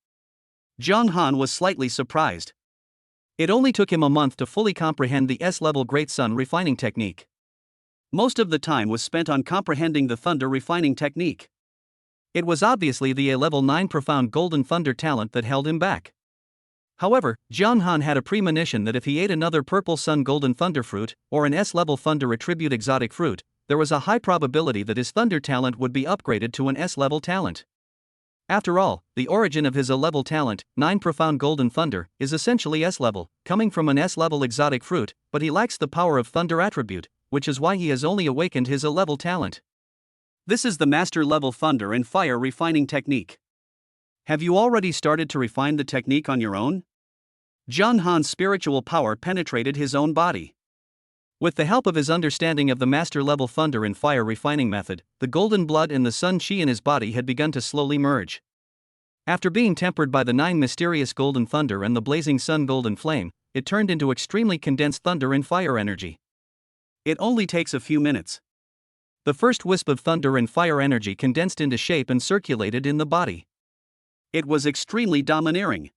Jiang Han was slightly surprised. It only took him a month to fully comprehend the S-level Great Sun Refining Technique. Most of the time was spent on comprehending the Thunder Refining Technique. It was obviously the A-level 9 profound Golden Thunder talent that held him back. However, Jiang Han had a premonition that if he ate another Purple Sun Golden Thunder fruit, or an S-level Thunder Attribute exotic fruit, there was a high probability that his Thunder talent would be upgraded to an S-level talent. After all, the origin of his A-level talent, 9 Profound Golden Thunder, is essentially S-level, coming from an S-level exotic fruit, but he lacks the power of Thunder attribute, which is why he has only awakened his A-level talent. This is the master-level Thunder and Fire Refining Technique. Have you already started to refine the technique on your own? Jiang Han's spiritual power penetrated his own body. With the help of his understanding of the master-level Thunder and Fire Refining method, the golden blood and the sun chi in his body had begun to slowly merge. After being tempered by the 9 mysterious golden thunder and the blazing sun golden flame, it turned into extremely condensed thunder and fire energy. It only takes a few minutes. The first wisp of thunder and fire energy condensed into shape and circulated in the body. It was extremely domineering.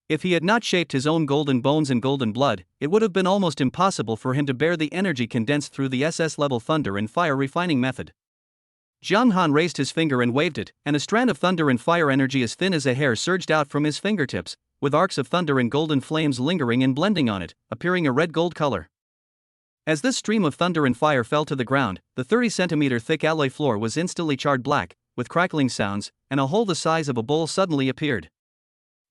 If he had not shaped his own golden bones and golden blood, it would have been almost impossible for him to bear the energy condensed through the SS-level Thunder and Fire Refining method. Jiang Han raised his finger and waved it, and a strand of thunder and fire energy as thin as a hair surged out from his fingertips, with arcs of thunder and golden flames lingering and blending on it, appearing a red-gold color. As this stream of thunder and fire fell to the ground, the 30-centimeter thick alloy floor was instantly charred black, with crackling sounds, and a hole the size of a bowl suddenly appeared.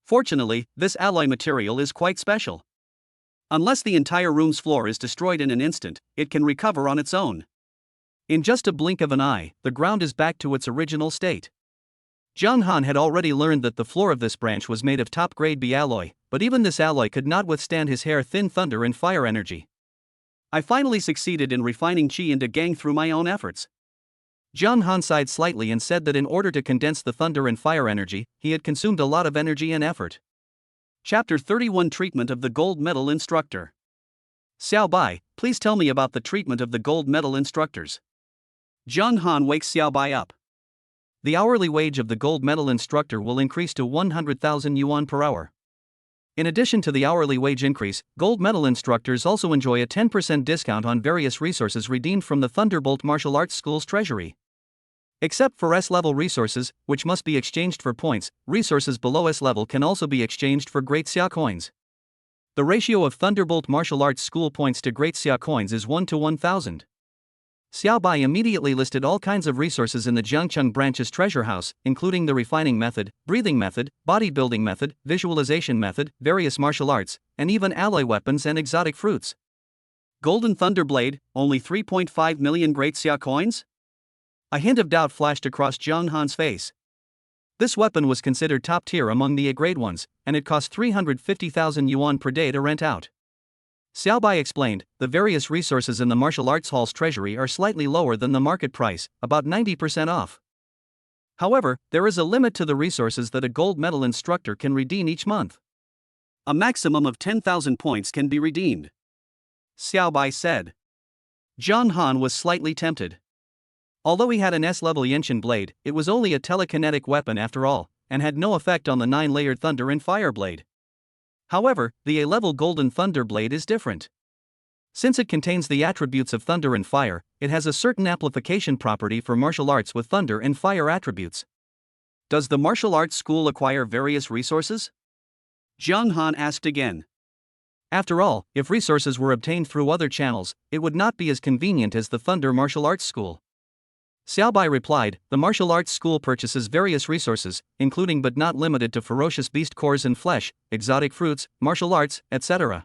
Fortunately, this alloy material is quite special. Unless the entire room's floor is destroyed in an instant, it can recover on its own. In just a blink of an eye, the ground is back to its original state. Jiang Han had already learned that the floor of this branch was made of top-grade B alloy, but even this alloy could not withstand his hair-thin thunder and fire energy. I finally succeeded in refining Qi into Gang through my own efforts. Jiang Han sighed slightly and said that in order to condense the thunder and fire energy, he had consumed a lot of energy and effort. Chapter 31 Treatment of the Gold Medal Instructor. Xiao Bai, please tell me about the treatment of the gold medal instructors. Jiang Han wakes Xiao Bai up. The hourly wage of the gold medal instructor will increase to 100,000 yuan per hour. In addition to the hourly wage increase, gold medal instructors also enjoy a 10% discount on various resources redeemed from the Thunderbolt Martial Arts School's treasury. Except for S-level resources, which must be exchanged for points, resources below S-level can also be exchanged for Great Xia coins. The ratio of Thunderbolt Martial Arts School points to Great Xia coins is 1 to 1,000. Xiao Bai immediately listed all kinds of resources in the Jiangcheng branch's treasure house, including the refining method, breathing method, bodybuilding method, visualization method, various martial arts, and even alloy weapons and exotic fruits. Golden Thunder Blade, only 3.5 million Great Xia coins? A hint of doubt flashed across Jiang Han's face. This weapon was considered top tier among the A-grade ones, and it cost 350,000 yuan per day to rent out. Xiao Bai explained, the various resources in the martial arts hall's treasury are slightly lower than the market price, about 90% off. However, there is a limit to the resources that a gold medal instructor can redeem each month. A maximum of 10,000 points can be redeemed. Xiao Bai said. Jiang Han was slightly tempted. Although he had an S-level Yenshin blade, it was only a telekinetic weapon after all, and had no effect on the 9-layered thunder and fire blade. However, the A-level Golden Thunder Blade is different. Since it contains the attributes of thunder and fire, it has a certain amplification property for martial arts with thunder and fire attributes. Does the martial arts school acquire various resources? Jiang Han asked again. After all, if resources were obtained through other channels, it would not be as convenient as the Thunder Martial Arts School. Xiaobai replied, the martial arts school purchases various resources, including but not limited to ferocious beast cores and flesh, exotic fruits, martial arts, etc.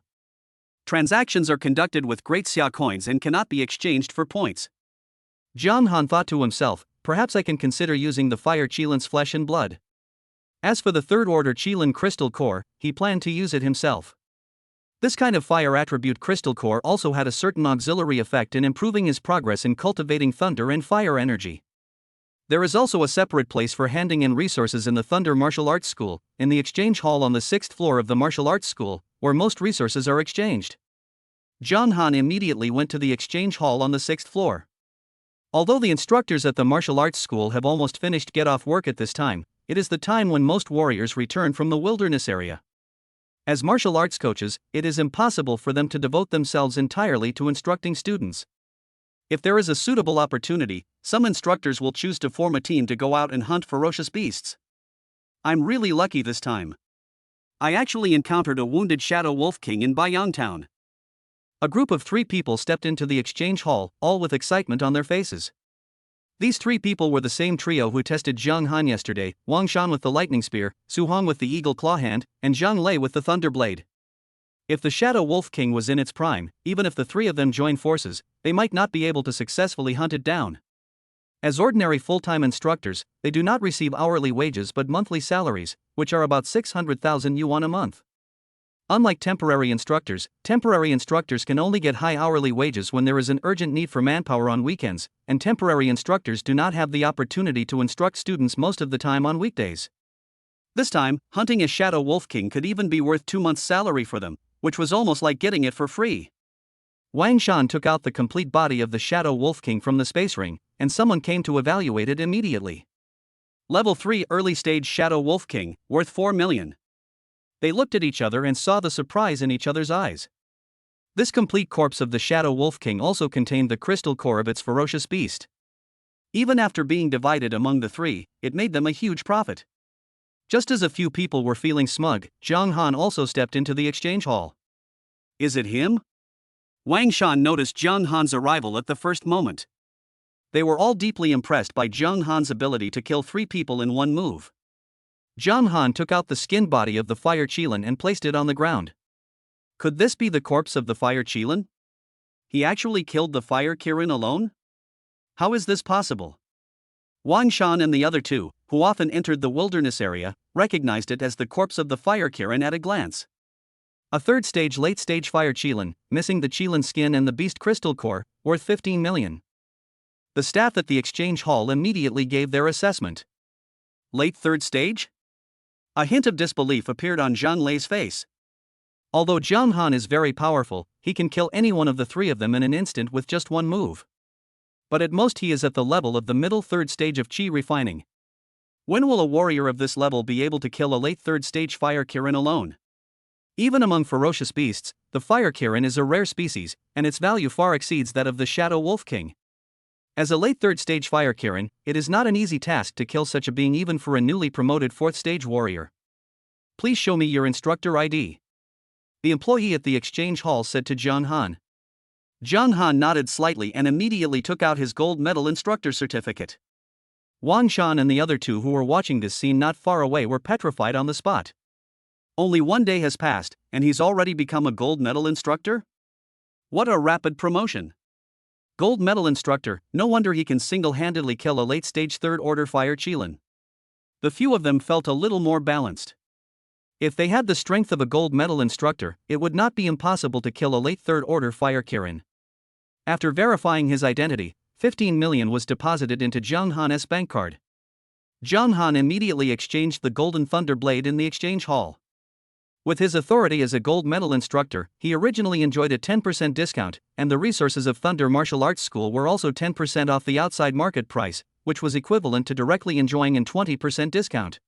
Transactions are conducted with great Xia coins and cannot be exchanged for points. Zhang Han thought to himself, perhaps I can consider using the fire Qilin's flesh and blood. As for the third order Qilin crystal core, he planned to use it himself. This kind of fire attribute crystal core also had a certain auxiliary effect in improving his progress in cultivating thunder and fire energy. There is also a separate place for handing in resources in the Thunder Martial Arts School, in the exchange hall on the 6th floor of the martial arts school, where most resources are exchanged. Zhang Han immediately went to the exchange hall on the 6th floor. Although the instructors at the martial arts school have almost finished get-off work at this time, it is the time when most warriors return from the wilderness area. As martial arts coaches, it is impossible for them to devote themselves entirely to instructing students. If there is a suitable opportunity, some instructors will choose to form a team to go out and hunt ferocious beasts. I'm really lucky this time. I actually encountered a wounded Shadow Wolf King in Baiyang Town. A group of 3 people stepped into the exchange hall, all with excitement on their faces. These 3 people were the same trio who tested Zhang Han yesterday, Wang Shan with the lightning spear, Su Hong with the eagle claw hand, and Zhang Lei with the thunder blade. If the Shadow Wolf King was in its prime, even if the 3 of them joined forces, they might not be able to successfully hunt it down. As ordinary full-time instructors, they do not receive hourly wages but monthly salaries, which are about 600,000 yuan a month. Unlike temporary instructors can only get high hourly wages when there is an urgent need for manpower on weekends, and temporary instructors do not have the opportunity to instruct students most of the time on weekdays. This time, hunting a Shadow Wolf King could even be worth 2 months' salary for them, which was almost like getting it for free. Wang Shan took out the complete body of the Shadow Wolf King from the space ring, and someone came to evaluate it immediately. Level 3 Early Stage Shadow Wolf King, worth 4 million. They looked at each other and saw the surprise in each other's eyes. This complete corpse of the Shadow Wolf King also contained the crystal core of its ferocious beast. Even after being divided among the 3, it made them a huge profit. Just as a few people were feeling smug, Zhang Han also stepped into the exchange hall. Is it him? Wang Shan noticed Zhang Han's arrival at the first moment. They were all deeply impressed by Zhang Han's ability to kill 3 people in one move. Zhang Han took out the skinned body of the fire Qilin and placed it on the ground. Could this be the corpse of the fire Qilin? He actually killed the fire Kirin alone? How is this possible? Wang Shan and the other 2, who often entered the wilderness area, recognized it as the corpse of the fire Kirin at a glance. A third stage late stage fire Qilin, missing the Qilin skin and the beast crystal core, worth 15 million. The staff at the exchange hall immediately gave their assessment. Late third stage? A hint of disbelief appeared on Zhang Lei's face. Although Zhang Han is very powerful, he can kill any one of the 3 of them in an instant with just one move. But at most he is at the level of the middle third stage of Qi refining. When will a warrior of this level be able to kill a late third stage fire Kirin alone? Even among ferocious beasts, the fire Kirin is a rare species, and its value far exceeds that of the Shadow Wolf King. As a late third stage fire Kirin, it is not an easy task to kill such a being even for a newly promoted 4th stage warrior. Please show me your instructor ID. The employee at the exchange hall said to Zhang Han. Zhang Han nodded slightly and immediately took out his gold medal instructor certificate. Wang Shan and the other 2 who were watching this scene not far away were petrified on the spot. Only 1 day has passed, and he's already become a gold medal instructor? What a rapid promotion! Gold medal instructor, no wonder he can single-handedly kill a late-stage third-order fire Qilin. The few of them felt a little more balanced. If they had the strength of a gold medal instructor, it would not be impossible to kill a late third-order fire Kirin. After verifying his identity, 15 million was deposited into Zhang Han's bank card. Zhang Han immediately exchanged the golden thunder blade in the exchange hall. With his authority as a gold medal instructor, he originally enjoyed a 10% discount, and the resources of Thunder Martial Arts School were also 10% off the outside market price, which was equivalent to directly enjoying a 20% discount.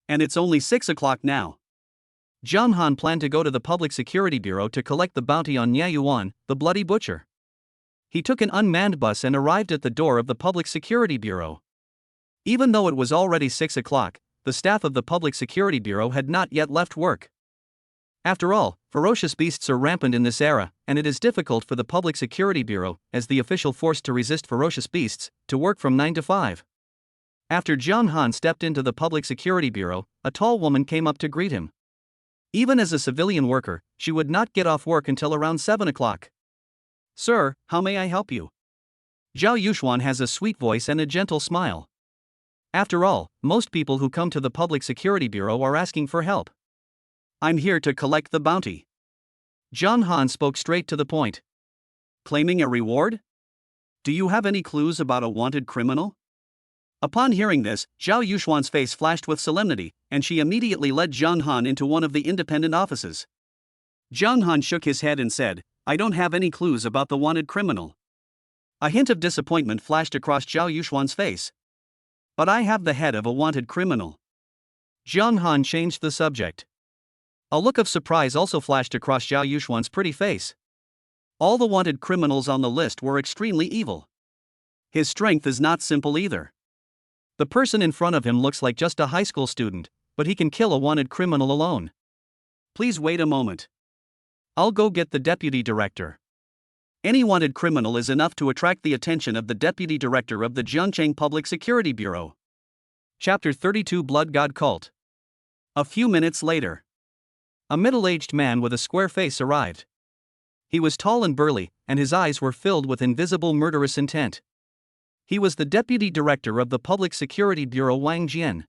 And it's only 6 o'clock now. Zhang Han planned to go to the Public Security Bureau to collect the bounty on Nya Yuan, the Bloody Butcher. He took an unmanned bus and arrived at the door of the Public Security Bureau. Even though it was already 6 o'clock, the staff of the Public Security Bureau had not yet left work. After all, ferocious beasts are rampant in this era, and it is difficult for the Public Security Bureau, as the official force to resist ferocious beasts, to work from 9 to 5. After Jiang Han stepped into the Public Security Bureau, a tall woman came up to greet him. Even as a civilian worker, she would not get off work until around 7 o'clock. "Sir, how may I help you?" Zhao Yuxuan has a sweet voice and a gentle smile. After all, most people who come to the Public Security Bureau are asking for help. "I'm here to collect the bounty." Jiang Han spoke straight to the point. "Claiming a reward? Do you have any clues about a wanted criminal?" Upon hearing this, Zhao Yuxuan's face flashed with solemnity, and she immediately led Jiang Han into one of the independent offices. Jiang Han shook his head and said, "I don't have any clues about the wanted criminal." A hint of disappointment flashed across Zhao Yuxuan's face. "But I have the head of a wanted criminal." Jiang Han changed the subject. A look of surprise also flashed across Zhao Yuxuan's pretty face. All the wanted criminals on the list were extremely evil. His strength is not simple either. The person in front of him looks like just a high school student, but he can kill a wanted criminal alone. "Please wait a moment. I'll go get the deputy director." Any wanted criminal is enough to attract the attention of the deputy director of the Jiangcheng Public Security Bureau. Chapter 32 Blood God Cult. A few minutes later, a middle-aged man with a square face arrived. He was tall and burly, and his eyes were filled with invisible murderous intent. He was the deputy director of the Public Security Bureau, Wang Jian.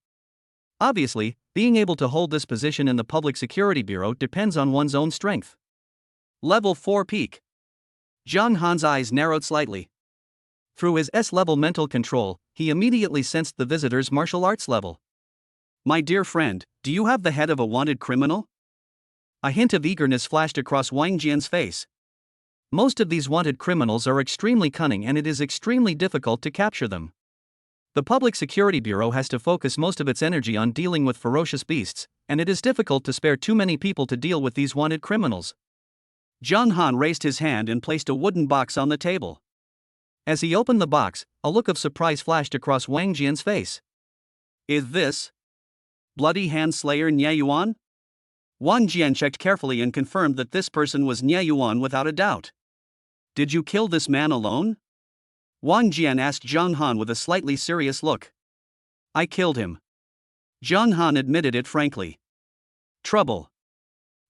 Obviously, being able to hold this position in the Public Security Bureau depends on one's own strength. Level 4 peak. Jiang Han's eyes narrowed slightly. Through his S-level mental control, he immediately sensed the visitor's martial arts level. "My dear friend, do you have the head of a wanted criminal?" A hint of eagerness flashed across Wang Jian's face. Most of these wanted criminals are extremely cunning, and it is extremely difficult to capture them. The Public Security Bureau has to focus most of its energy on dealing with ferocious beasts, and it is difficult to spare too many people to deal with these wanted criminals. Jiang Han raised his hand and placed a wooden box on the table. As he opened the box, a look of surprise flashed across Wang Jian's face. "Is this Bloody Hand Slayer Nye Yuan?" Wang Jian checked carefully and confirmed that this person was Nye Yuan without a doubt. "Did you kill this man alone?" Wang Jian asked Jiang Han with a slightly serious look. "I killed him." Jiang Han admitted it frankly. "Trouble,"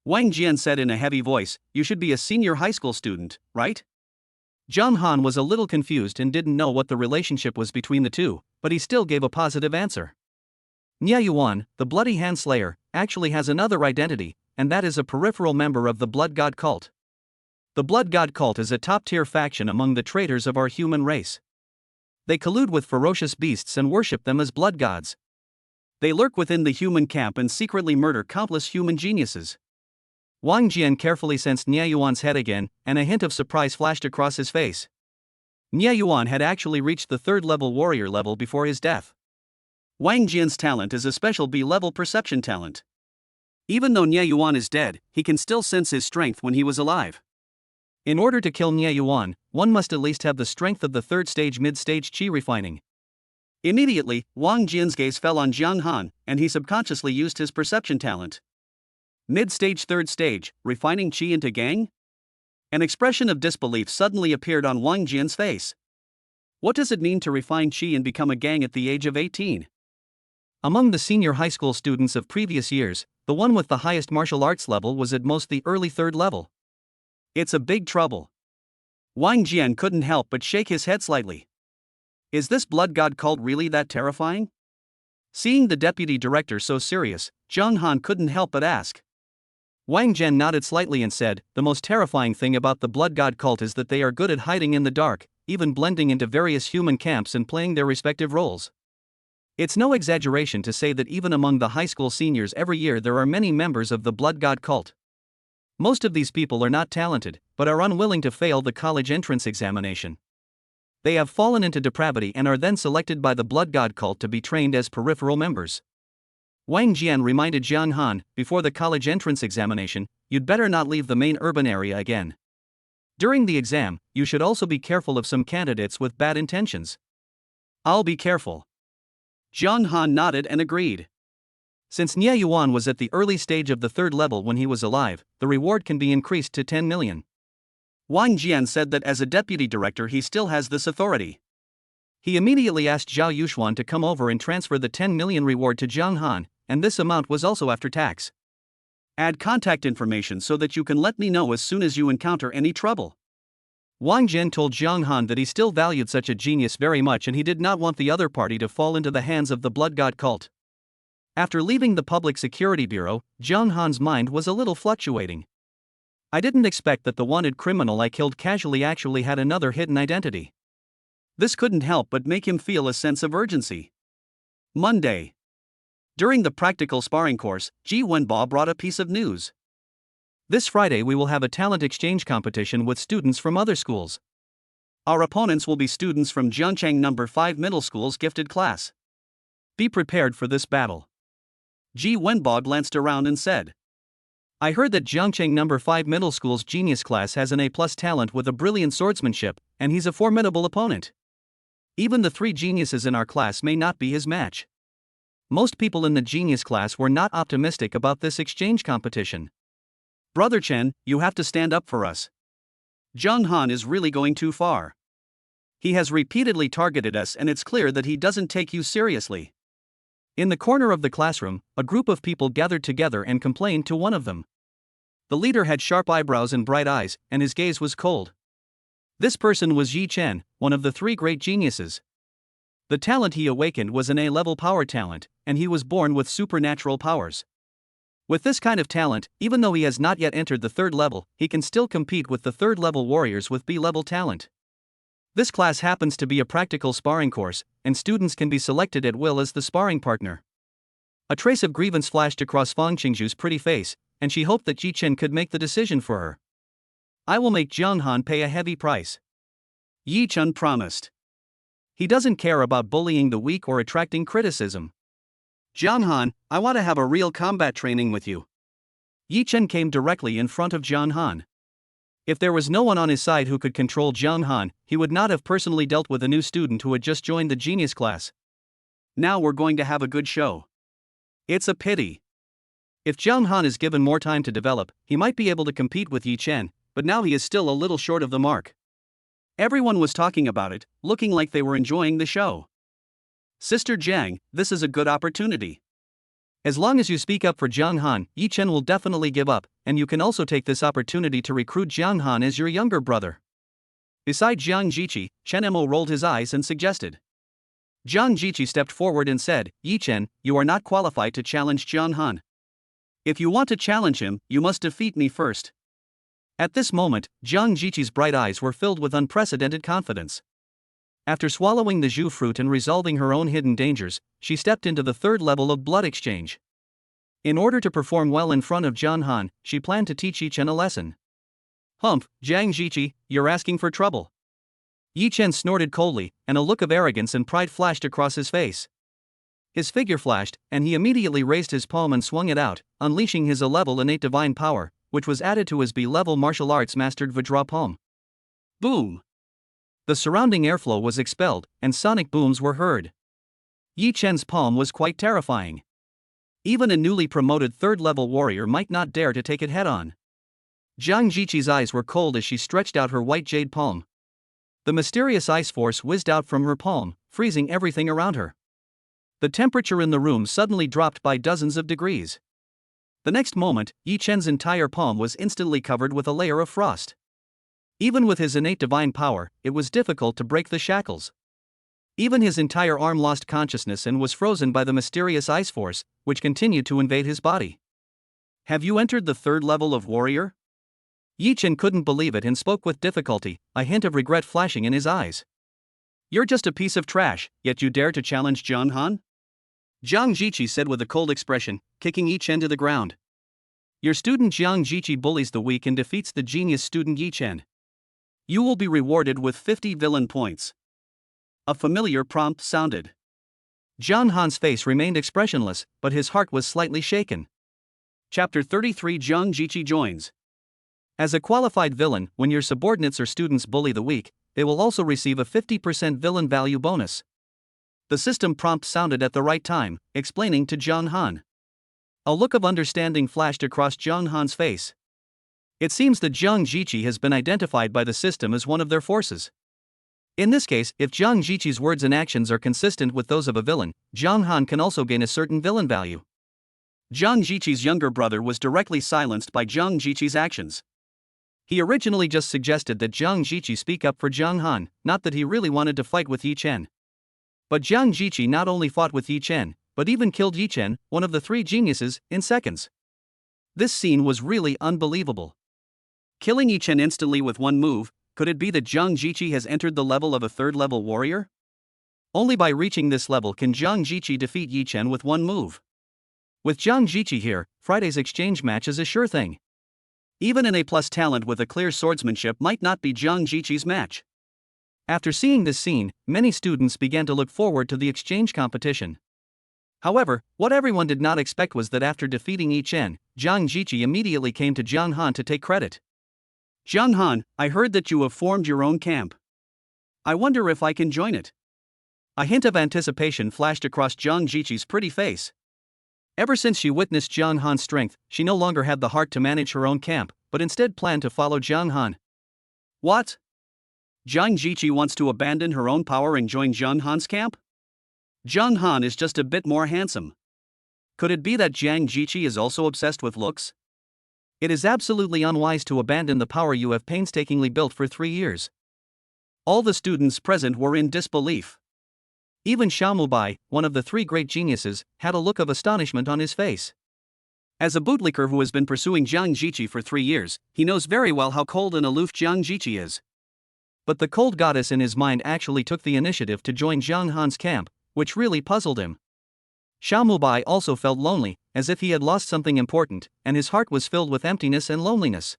Wang Jian said in a heavy voice, "you should be a senior high school student, right?" Jiang Han was a little confused and didn't know what the relationship was between the two, but he still gave a positive answer. Nye Yuan, the Bloody Hand Slayer, actually has another identity, and that is a peripheral member of the Blood God cult. The Blood God cult is a top-tier faction among the traitors of our human race. They collude with ferocious beasts and worship them as blood gods. They lurk within the human camp and secretly murder countless human geniuses. Wang Jian carefully sensed Nye Yuan's head again, and a hint of surprise flashed across his face. Nye Yuan had actually reached the third-level warrior level before his death. Wang Jian's talent is a special B-level perception talent. Even though Nye Yuan is dead, he can still sense his strength when he was alive. In order to kill Nye Yuan, one must at least have the strength of the third-stage mid-stage qi refining. Immediately, Wang Jian's gaze fell on Jiang Han, and he subconsciously used his perception talent. Mid-stage, third stage, refining qi into gang? An expression of disbelief suddenly appeared on Wang Jian's face. What does it mean to refine qi and become a gang at the age of 18? Among the senior high school students of previous years, the one with the highest martial arts level was at most the early third level. It's a big trouble. Wang Jian couldn't help but shake his head slightly. Is this blood god cult really that terrifying? Seeing the deputy director so serious, Jiang Han couldn't help but ask. Wang Jian nodded slightly and said, "The most terrifying thing about the blood god cult is that they are good at hiding in the dark, even blending into various human camps and playing their respective roles. It's no exaggeration to say that even among the high school seniors every year there are many members of the blood god cult. Most of these people are not talented, but are unwilling to fail the college entrance examination. They have fallen into depravity and are then selected by the blood god cult to be trained as peripheral members." Wang Jian reminded Jiang Han, "Before the college entrance examination, you'd better not leave the main urban area again. During the exam, you should also be careful of some candidates with bad intentions." "I'll be careful." Jiang Han nodded and agreed. Since Nie Yuan was at the early stage of the third level when he was alive, the reward can be increased to 10 million. Wang Jian said that as a deputy director he still has this authority. He immediately asked Zhao Yuxuan to come over and transfer the 10 million reward to Zhang Han, and this amount was also after tax. Add contact information so that you can let me know as soon as you encounter any trouble. Wang Jian told Zhang Han that he still valued such a genius very much and he did not want the other party to fall into the hands of the blood god cult. After leaving the Public Security Bureau, Zhang Han's mind was a little fluctuating. I didn't expect that the wanted criminal I killed casually actually had another hidden identity. This couldn't help but make him feel a sense of urgency. Monday. During the practical sparring course, Ji Wenbo brought a piece of news. This Friday we will have a talent exchange competition with students from other schools. Our opponents will be students from Jiangchang No. 5 Middle School's gifted class. Be prepared for this battle. Ji Wenbo glanced around and said, I heard that Jiangchang No. 5 Middle School's genius class has an A+ talent with a brilliant swordsmanship, and he's a formidable opponent. Even the 3 geniuses in our class may not be his match. Most people in the genius class were not optimistic about this exchange competition. Brother Chen, you have to stand up for us. Zhang Han is really going too far. He has repeatedly targeted us and it's clear that he doesn't take you seriously. In the corner of the classroom, a group of people gathered together and complained to one of them. The leader had sharp eyebrows and bright eyes, and his gaze was cold. This person was Yi Chen, one of the 3 great geniuses. The talent he awakened was an A-level power talent, and he was born with supernatural powers. With this kind of talent, even though he has not yet entered the 3rd level, he can still compete with the 3rd level warriors with B-level talent. This class happens to be a practical sparring course, and students can be selected at will as the sparring partner. A trace of grievance flashed across Fang Qingzhu's pretty face, and she hoped that Yi Chen could make the decision for her. I will make Zhang Han pay a heavy price. Yi Chen promised. He doesn't care about bullying the weak or attracting criticism. Zhang Han, I want to have a real combat training with you. Yi Chen came directly in front of Zhang Han. If there was no one on his side who could control Zhang Han, he would not have personally dealt with a new student who had just joined the genius class. Now we're going to have a good show. It's a pity. If Zhang Han is given more time to develop, he might be able to compete with Yi Chen, but now he is still a little short of the mark. Everyone was talking about it, looking like they were enjoying the show. Sister Jiang, this is a good opportunity. As long as you speak up for Zhang Han, Yi Chen will definitely give up, and you can also take this opportunity to recruit Zhang Han as your younger brother. Beside Jiang Jiqi, Chen Mo rolled his eyes and suggested. Jiang Jiqi stepped forward and said, Yi Chen, you are not qualified to challenge Zhang Han. If you want to challenge him, you must defeat me first. At this moment, Jiang Jiqi's bright eyes were filled with unprecedented confidence. After swallowing the Zhu fruit and resolving her own hidden dangers, she stepped into the 3rd level of blood exchange. In order to perform well in front of Zhang Han, she planned to teach Yi Chen a lesson. Humph, Jiang Jiqi, you're asking for trouble. Yi Chen snorted coldly, and a look of arrogance and pride flashed across his face. His figure flashed, and he immediately raised his palm and swung it out, unleashing his A-level innate divine power, which was added to his B-level martial arts mastered Vajra palm. Boom! The surrounding airflow was expelled, and sonic booms were heard. Yi Chen's palm was quite terrifying. Even a newly promoted 3rd-level warrior might not dare to take it head-on. Jiang Jiqi's eyes were cold as she stretched out her white jade palm. The mysterious ice force whizzed out from her palm, freezing everything around her. The temperature in the room suddenly dropped by dozens of degrees. The next moment, Yi Chen's entire palm was instantly covered with a layer of frost. Even with his innate divine power, it was difficult to break the shackles. Even his entire arm lost consciousness and was frozen by the mysterious ice force, which continued to invade his body. Have you entered the 3rd level of warrior? Yi Chen couldn't believe it and spoke with difficulty, a hint of regret flashing in his eyes. You're just a piece of trash, yet you dare to challenge Zhang Han? Jiang Jiqi said with a cold expression, kicking Yi Chen to the ground. Your student Jiang Jiqi bullies the weak and defeats the genius student Yi Chen. You will be rewarded with 50 villain points. A familiar prompt sounded. Zhang Han's face remained expressionless, but his heart was slightly shaken. Chapter 33 Jiang Jiqi joins. As a qualified villain, when your subordinates or students bully the weak, they will also receive a 50% villain value bonus. The system prompt sounded at the right time, explaining to Zhang Han. A look of understanding flashed across Zhang Han's face. It seems that Zhang Jiqi has been identified by the system as one of their forces. In this case, if Zhang Jiqi's words and actions are consistent with those of a villain, Zhang Han can also gain a certain villain value. Zhang Jiqi's younger brother was directly silenced by Zhang Jiqi's actions. He originally just suggested that Zhang Jiqi speak up for Zhang Han, not that he really wanted to fight with Yi Chen. But Zhang Jiqi not only fought with Yi Chen, but even killed Yi Chen, one of the three geniuses, in seconds. This scene was really unbelievable. Killing Yi Chen instantly with one move, could it be that Zhang Jiqi has entered the level of a third-level warrior? Only by reaching this level can Zhang Jiqi defeat Yi Chen with one move. With Zhang Jiqi here, Friday's exchange match is a sure thing. Even an A+ talent with a clear swordsmanship might not be Zhang Jiqi's match. After seeing this scene, many students began to look forward to the exchange competition. However, what everyone did not expect was that after defeating Yi Chen, Zhang Jiqi immediately came to Zhang Han to take credit. Zhang Han, I heard that you have formed your own camp. I wonder if I can join it. A hint of anticipation flashed across Zhang Jiqi's pretty face. Ever since she witnessed Zhang Han's strength, she no longer had the heart to manage her own camp, but instead planned to follow Zhang Han. What? Zhang Jiqi wants to abandon her own power and join Zhang Han's camp? Zhang Han is just a bit more handsome. Could it be that Zhang Jiqi is also obsessed with looks? It is absolutely unwise to abandon the power you have painstakingly built for 3 years. All the students present were in disbelief. Even Xiaomubai, one of the three great geniuses, had a look of astonishment on his face. As a bootlicker who has been pursuing Zhang Jiqi for 3 years, he knows very well how cold and aloof Zhang Jiqi is. But the cold goddess in his mind actually took the initiative to join Zhang Han's camp, which really puzzled him. Xiaomubai also felt lonely, as if he had lost something important, and his heart was filled with emptiness and loneliness.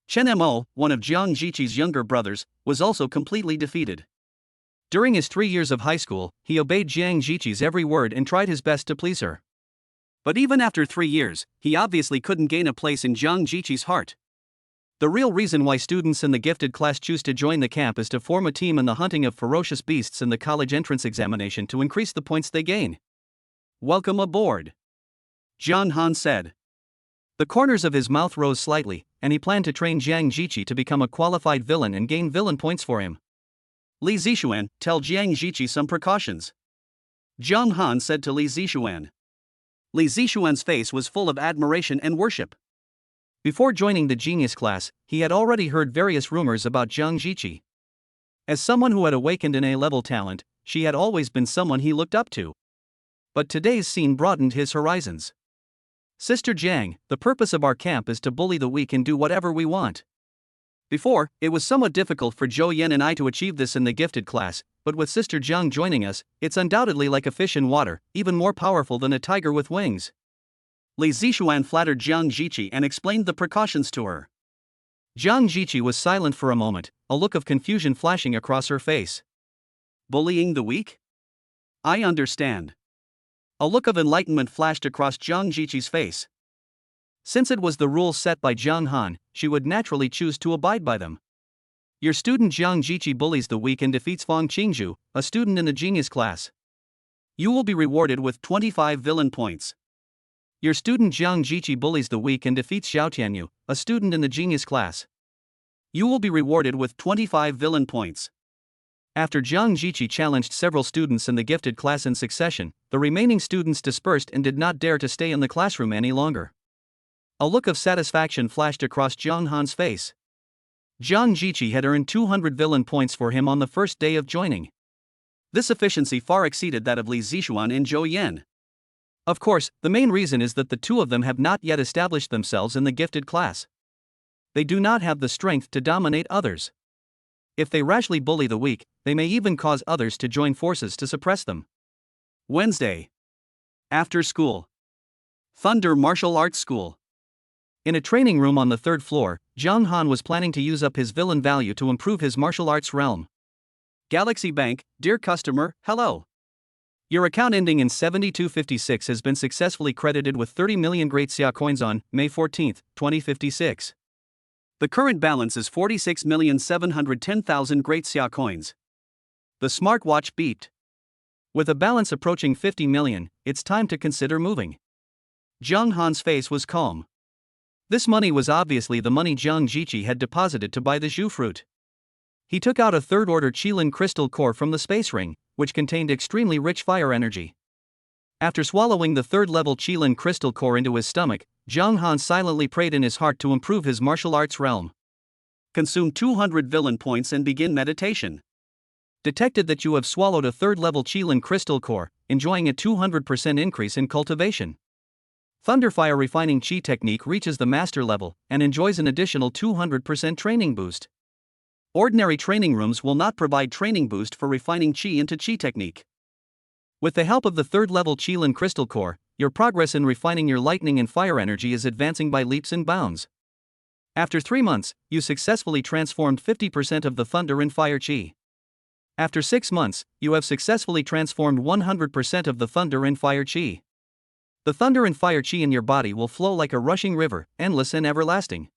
Chen Mo, one of Zhang Jiqi's younger brothers, was also completely defeated. During his 3 years of high school, he obeyed Zhang Jiqi's every word and tried his best to please her. But even after 3 years, he obviously couldn't gain a place in Zhang Jiqi's heart. The real reason why students in the gifted class choose to join the camp is to form a team in the hunting of ferocious beasts in the college entrance examination to increase the points they gain. Welcome aboard, Zhang Han said. The corners of his mouth rose slightly, and he planned to train Zhang Jiqi to become a qualified villain and gain villain points for him. Li Zixuan, tell Zhang Jiqi some precautions, Zhang Han said to Li Zixuan. Li Zixuan's face was full of admiration and worship. Before joining the genius class, he had already heard various rumors about Zhang Jiqi. As someone who had awakened an A-level talent, she had always been someone he looked up to. But today's scene broadened his horizons. Sister Zhang, the purpose of our camp is to bully the weak and do whatever we want. Before, it was somewhat difficult for Zhou Yan and I to achieve this in the gifted class, but with Sister Zhang joining us, it's undoubtedly like a fish in water, even more powerful than a tiger with wings. Li Zixuan flattered Zhang Jiqi and explained the precautions to her. Zhang Jiqi was silent for a moment, a look of confusion flashing across her face. Bullying the weak? I understand. A look of enlightenment flashed across Zhang Jiqi's face. Since it was the rules set by Zhang Han, she would naturally choose to abide by them. Your student Zhang Jiqi bullies the weak and defeats Fang Qingzhu, a student in the genius class. You will be rewarded with 25 villain points. Your student Zhang Jiqi bullies the weak and defeats Xiao Tianyu, a student in the genius class. You will be rewarded with 25 villain points. After Zhang Jiqi challenged several students in the gifted class in succession, the remaining students dispersed and did not dare to stay in the classroom any longer. A look of satisfaction flashed across Zhang Han's face. Zhang Jiqi had earned 200 villain points for him on the first day of joining. This efficiency far exceeded that of Li Zixuan and Zhou Yan. Of course, the main reason is that the two of them have not yet established themselves in the gifted class. They do not have the strength to dominate others. If they rashly bully the weak, they may even cause others to join forces to suppress them. Wednesday. After school. Thunder Martial Arts School. In a training room on the 3rd floor, Zhang Han was planning to use up his villain value to improve his martial arts realm. Galaxy Bank, dear customer, hello. Your account ending in 7256 has been successfully credited with 30 million Great Xia coins on May 14, 2056. The current balance is 46,710,000 Great Xia coins. The smartwatch beeped. With a balance approaching 50 million, it's time to consider moving. Zhang Han's face was calm. This money was obviously the money Jiang Jiqi had deposited to buy the Zhu fruit. He took out a third-order Qilin crystal core from the space ring, which contained extremely rich fire energy. After swallowing the third-level Qilin crystal core into his stomach, Zhang Han silently prayed in his heart to improve his martial arts realm. Consume 200 villain points and begin meditation. Detected that you have swallowed a third-level Qilin crystal core, enjoying a 200% increase in cultivation. Thunderfire refining Qi technique reaches the master level and enjoys an additional 200% training boost. Ordinary training rooms will not provide training boost for refining Qi into Qi technique. With the help of the third-level Qilin crystal core, your progress in refining your lightning and fire energy is advancing by leaps and bounds. After 3 months, you successfully transformed 50% of the thunder and fire Qi. After 6 months, you have successfully transformed 100% of the thunder and fire Qi. The thunder and fire Qi in your body will flow like a rushing river, endless and everlasting.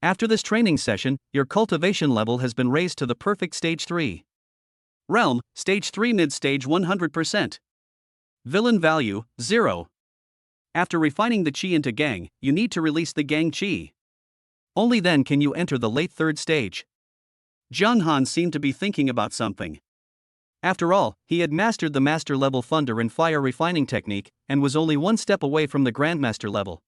After this training session, your cultivation level has been raised to the perfect stage 3. Realm, stage 3 mid-stage 100%. Villain value, 0. After refining the Qi into Gang, you need to release the Gang Qi. Only then can you enter the late 3rd stage. Zhang Han seemed to be thinking about something. After all, he had mastered the master-level thunder and fire refining technique, and was only 1 step away from the grandmaster level.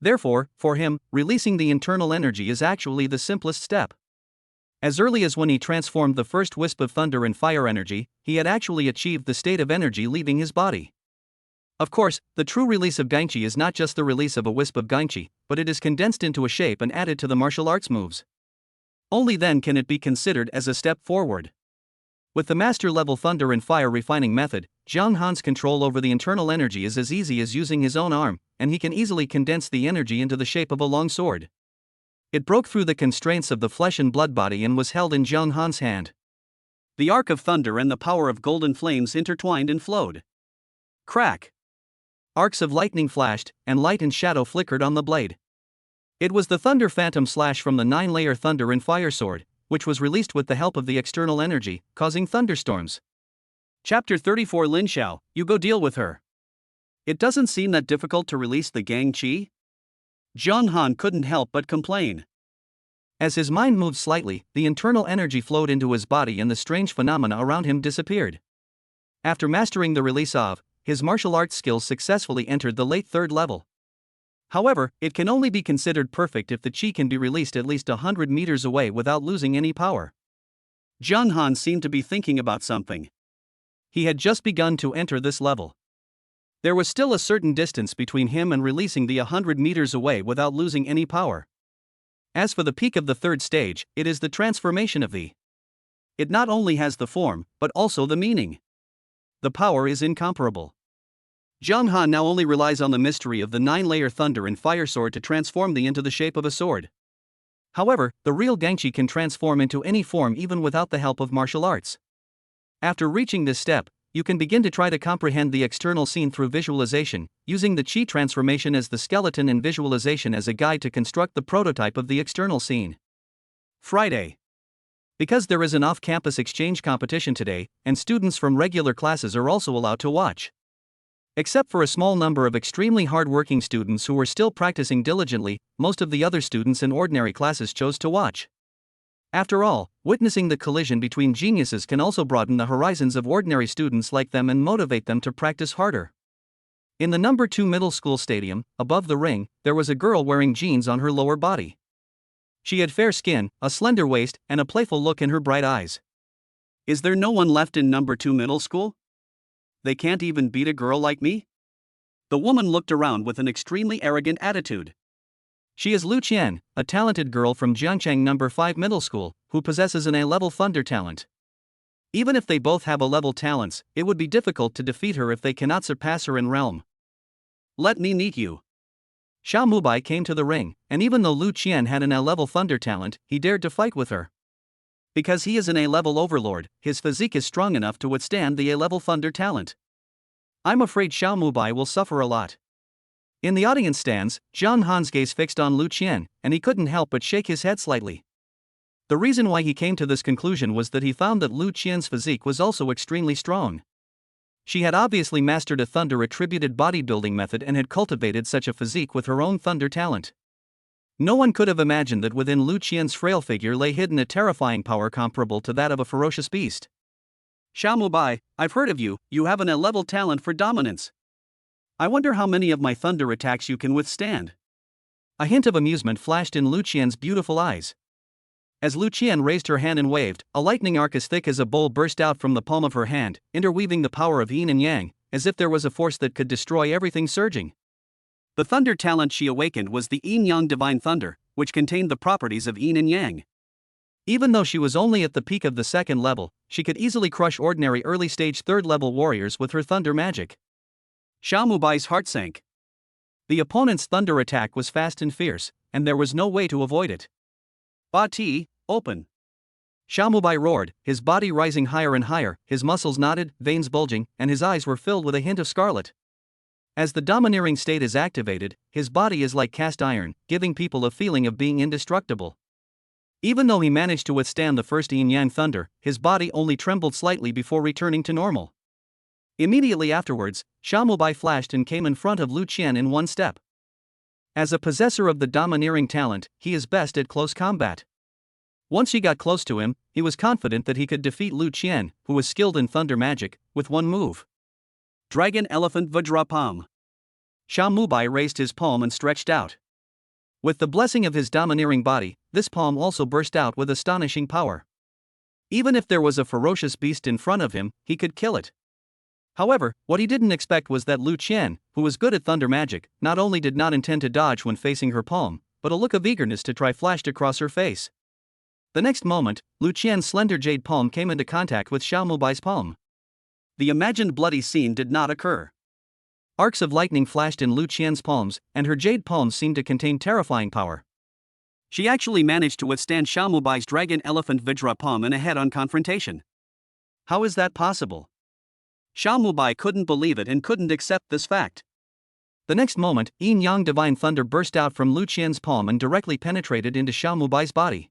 Therefore, for him, releasing the internal energy is actually the simplest step. As early as when he transformed the first wisp of thunder and fire energy, he had actually achieved the state of energy leaving his body. Of course, the true release of Gangqi is not just the release of a wisp of Gangqi, but it is condensed into a shape and added to the martial arts moves. Only then can it be considered as a step forward. With the master-level thunder and fire refining method, Zhang Han's control over the internal energy is as easy as using his own arm, and he can easily condense the energy into the shape of a long sword. It broke through the constraints of the flesh and blood body and was held in Zhang Han's hand. The arc of thunder and the power of golden flames intertwined and flowed. Crack! Arcs of lightning flashed, and light and shadow flickered on the blade. It was the Thunder Phantom Slash from the 9-layer Thunder and Fire Sword, which was released with the help of the external energy, causing thunderstorms. Chapter 34 Lin Xiao, you go deal with her. It doesn't seem that difficult to release the Gang Qi? Zhang Han couldn't help but complain. As his mind moved slightly, the internal energy flowed into his body and the strange phenomena around him disappeared. After mastering the release of, his martial arts skills successfully entered the late 3rd level. However, it can only be considered perfect if the Qi can be released at least 100 meters away without losing any power. Zhang Han seemed to be thinking about something. He had just begun to enter this level. There was still a certain distance between him and releasing the 100 meters away without losing any power. As for the peak of the 3rd stage, it is the transformation of the. It not only has the form, but also the meaning. The power is incomparable. Zhang Han now only relies on the mystery of the 9-layer thunder and fire sword to transform the into the shape of a sword. However, the real Gangqi can transform into any form even without the help of martial arts. After reaching this step, you can begin to try to comprehend the external scene through visualization, using the Qi transformation as the skeleton and visualization as a guide to construct the prototype of the external scene. Friday. Because there is an off-campus exchange competition today, and students from regular classes are also allowed to watch. Except for a small number of extremely hard-working students who were still practicing diligently, most of the other students in ordinary classes chose to watch. After all, witnessing the collision between geniuses can also broaden the horizons of ordinary students like them and motivate them to practice harder. In the number 2 middle school stadium, above the ring, there was a girl wearing jeans on her lower body. She had fair skin, a slender waist, and a playful look in her bright eyes. Is there no one left in number 2 middle school? They can't even beat a girl like me? The woman looked around with an extremely arrogant attitude. She is Lu Qian, a talented girl from Jiangchang number 5 middle school, who possesses an A-level thunder talent. Even if they both have A-level talents, it would be difficult to defeat her if they cannot surpass her in realm. Let me meet you. Xiao Mubai came to the ring, and even though Lu Qian had an A-level thunder talent, he dared to fight with her. Because he is an A-level overlord, his physique is strong enough to withstand the A-level thunder talent. I'm afraid Xiao Mubai will suffer a lot. In the audience stands, Zhang Han's gaze fixed on Lu Qian, and he couldn't help but shake his head slightly. The reason why he came to this conclusion was that he found that Lu Qian's physique was also extremely strong. She had obviously mastered a thunder-attributed bodybuilding method and had cultivated such a physique with her own thunder talent. No one could have imagined that within Lu Qian's frail figure lay hidden a terrifying power comparable to that of a ferocious beast. Xiaomubai, I've heard of you, you have an A-level talent for dominance. I wonder how many of my thunder attacks you can withstand. A hint of amusement flashed in Lu Qian's beautiful eyes. As Lu Qian raised her hand and waved, a lightning arc as thick as a bowl burst out from the palm of her hand, interweaving the power of yin and yang, as if there was a force that could destroy everything surging. The thunder talent she awakened was the yin-yang divine thunder, which contained the properties of yin and yang. Even though she was only at the peak of the second level, she could easily crush ordinary early-stage third-level warriors with her thunder magic. Xiaomubai's heart sank. The opponent's thunder attack was fast and fierce, and there was no way to avoid it. Ba-ti, open! Xiaomubai roared, his body rising higher and higher, his muscles knotted, veins bulging, and his eyes were filled with a hint of scarlet. As the domineering state is activated, his body is like cast iron, giving people a feeling of being indestructible. Even though he managed to withstand the first yin-yang thunder, his body only trembled slightly before returning to normal. Immediately afterwards, Xiaomubai flashed and came in front of Lu Qian in one step. As a possessor of the domineering talent, he is best at close combat. Once he got close to him, he was confident that he could defeat Lu Qian, who was skilled in thunder magic, with one move. Dragon Elephant Vajra Palm. Xiaomubai raised his palm and stretched out. With the blessing of his domineering body, this palm also burst out with astonishing power. Even if there was a ferocious beast in front of him, he could kill it. However, what he didn't expect was that Lu Qian, who was good at thunder magic, not only did not intend to dodge when facing her palm, but a look of eagerness to try flashed across her face. The next moment, Lu Qian's slender jade palm came into contact with Xiaomubai's palm. The imagined bloody scene did not occur. Arcs of lightning flashed in Lu Qian's palms, and her jade palms seemed to contain terrifying power. She actually managed to withstand Xiaomubai's dragon elephant Vajra palm in a head-on confrontation. How is that possible? Xiaomubai couldn't believe it and couldn't accept this fact. The next moment, yin-yang divine thunder burst out from Lu Qian's palm and directly penetrated into Xiaomubai's body.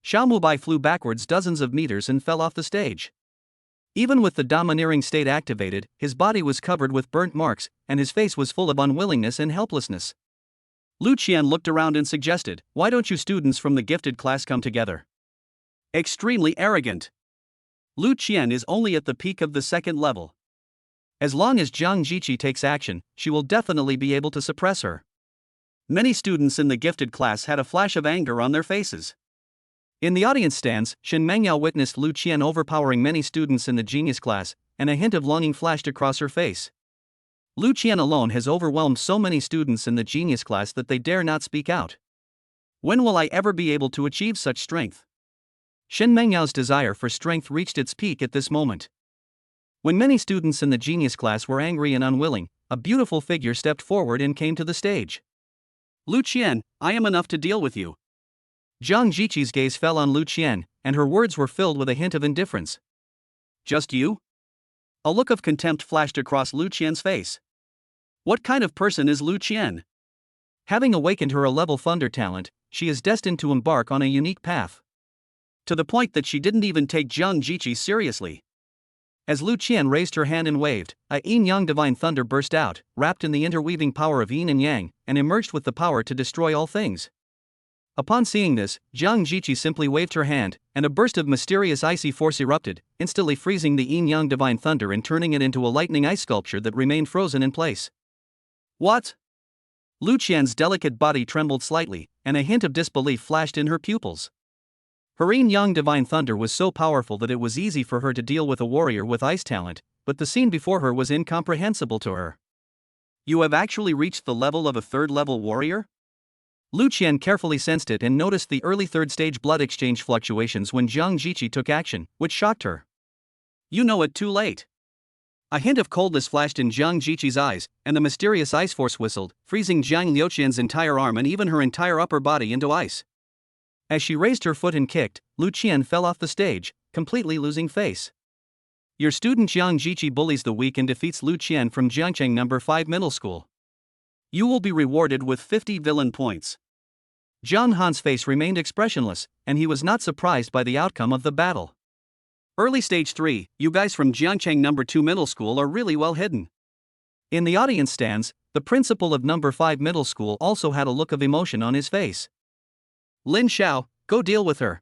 Xiaomubai flew backwards dozens of meters and fell off the stage. Even with the domineering state activated, his body was covered with burnt marks, and his face was full of unwillingness and helplessness. Lu Qian looked around and suggested, "Why don't you students from the gifted class come together?" Extremely arrogant. Lu Qian is only at the peak of the second level. As long as Zhang Jiqi takes action, she will definitely be able to suppress her. Many students in the gifted class had a flash of anger on their faces. In the audience stands, Shen Mengyao witnessed Lu Qian overpowering many students in the genius class, and a hint of longing flashed across her face. Lu Qian alone has overwhelmed so many students in the genius class that they dare not speak out. When will I ever be able to achieve such strength? Shen Mengyao's desire for strength reached its peak at this moment. When many students in the genius class were angry and unwilling, a beautiful figure stepped forward and came to the stage. Lu Qian, I am enough to deal with you. Zhang Jiqi's gaze fell on Lu Qian, and her words were filled with a hint of indifference. Just you? A look of contempt flashed across Lu Qian's face. What kind of person is Lu Qian? Having awakened her A-level thunder talent, she is destined to embark on a unique path. To the point that she didn't even take Zhang Jiqi seriously. As Lu Qian raised her hand and waved, a yin-yang divine thunder burst out, wrapped in the interweaving power of yin and yang, and emerged with the power to destroy all things. Upon seeing this, Zhang Jiqi simply waved her hand, and a burst of mysterious icy force erupted, instantly freezing the yin-yang divine thunder and turning it into a lightning ice sculpture that remained frozen in place. What? Lu Qian's delicate body trembled slightly, and a hint of disbelief flashed in her pupils. Her yin-yang divine thunder was so powerful that it was easy for her to deal with a warrior with ice talent, but the scene before her was incomprehensible to her. You have actually reached the level of a third-level warrior? Lu Qian carefully sensed it and noticed the early third-stage blood exchange fluctuations when Zhang Jiqi took action, which shocked her. You know it too late. A hint of coldness flashed in Zhang Jiqi's eyes, and the mysterious ice force whistled, freezing Zhang Liuqian's entire arm and even her entire upper body into ice. As she raised her foot and kicked, Lu Qian fell off the stage, completely losing face. Your student Zhang Jiqi bullies the weak and defeats Lu Qian from Jiangcheng No. 5 Middle School. You will be rewarded with 50 villain points. Zhang Han's face remained expressionless, and he was not surprised by the outcome of the battle. Early stage 3, you guys from Jiangcheng number 2 middle school are really well hidden. In the audience stands, the principal of number 5 middle school also had a look of emotion on his face. Lin Xiao, go deal with her.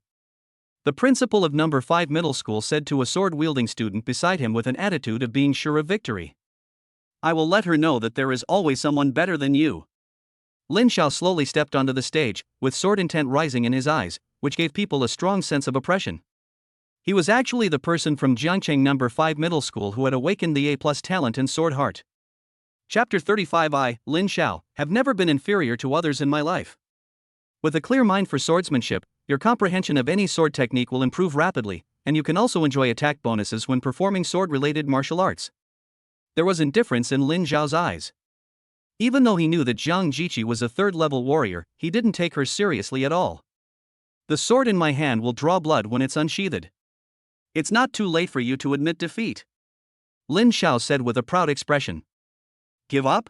The principal of number 5 middle school said to a sword-wielding student beside him with an attitude of being sure of victory. I will let her know that there is always someone better than you. Lin Xiao slowly stepped onto the stage, with sword intent rising in his eyes, which gave people a strong sense of oppression. He was actually the person from Jiangcheng number 5 middle school who had awakened the A+ talent and sword heart. Chapter 35 I, Lin Xiao, have never been inferior to others in my life. With a clear mind for swordsmanship, your comprehension of any sword technique will improve rapidly, and you can also enjoy attack bonuses when performing sword-related martial arts. There was indifference in Lin Xiao's eyes. Even though he knew that Zhang Jiqi was a third-level warrior, he didn't take her seriously at all. The sword in my hand will draw blood when it's unsheathed. It's not too late for you to admit defeat. Lin Xiao said with a proud expression. Give up?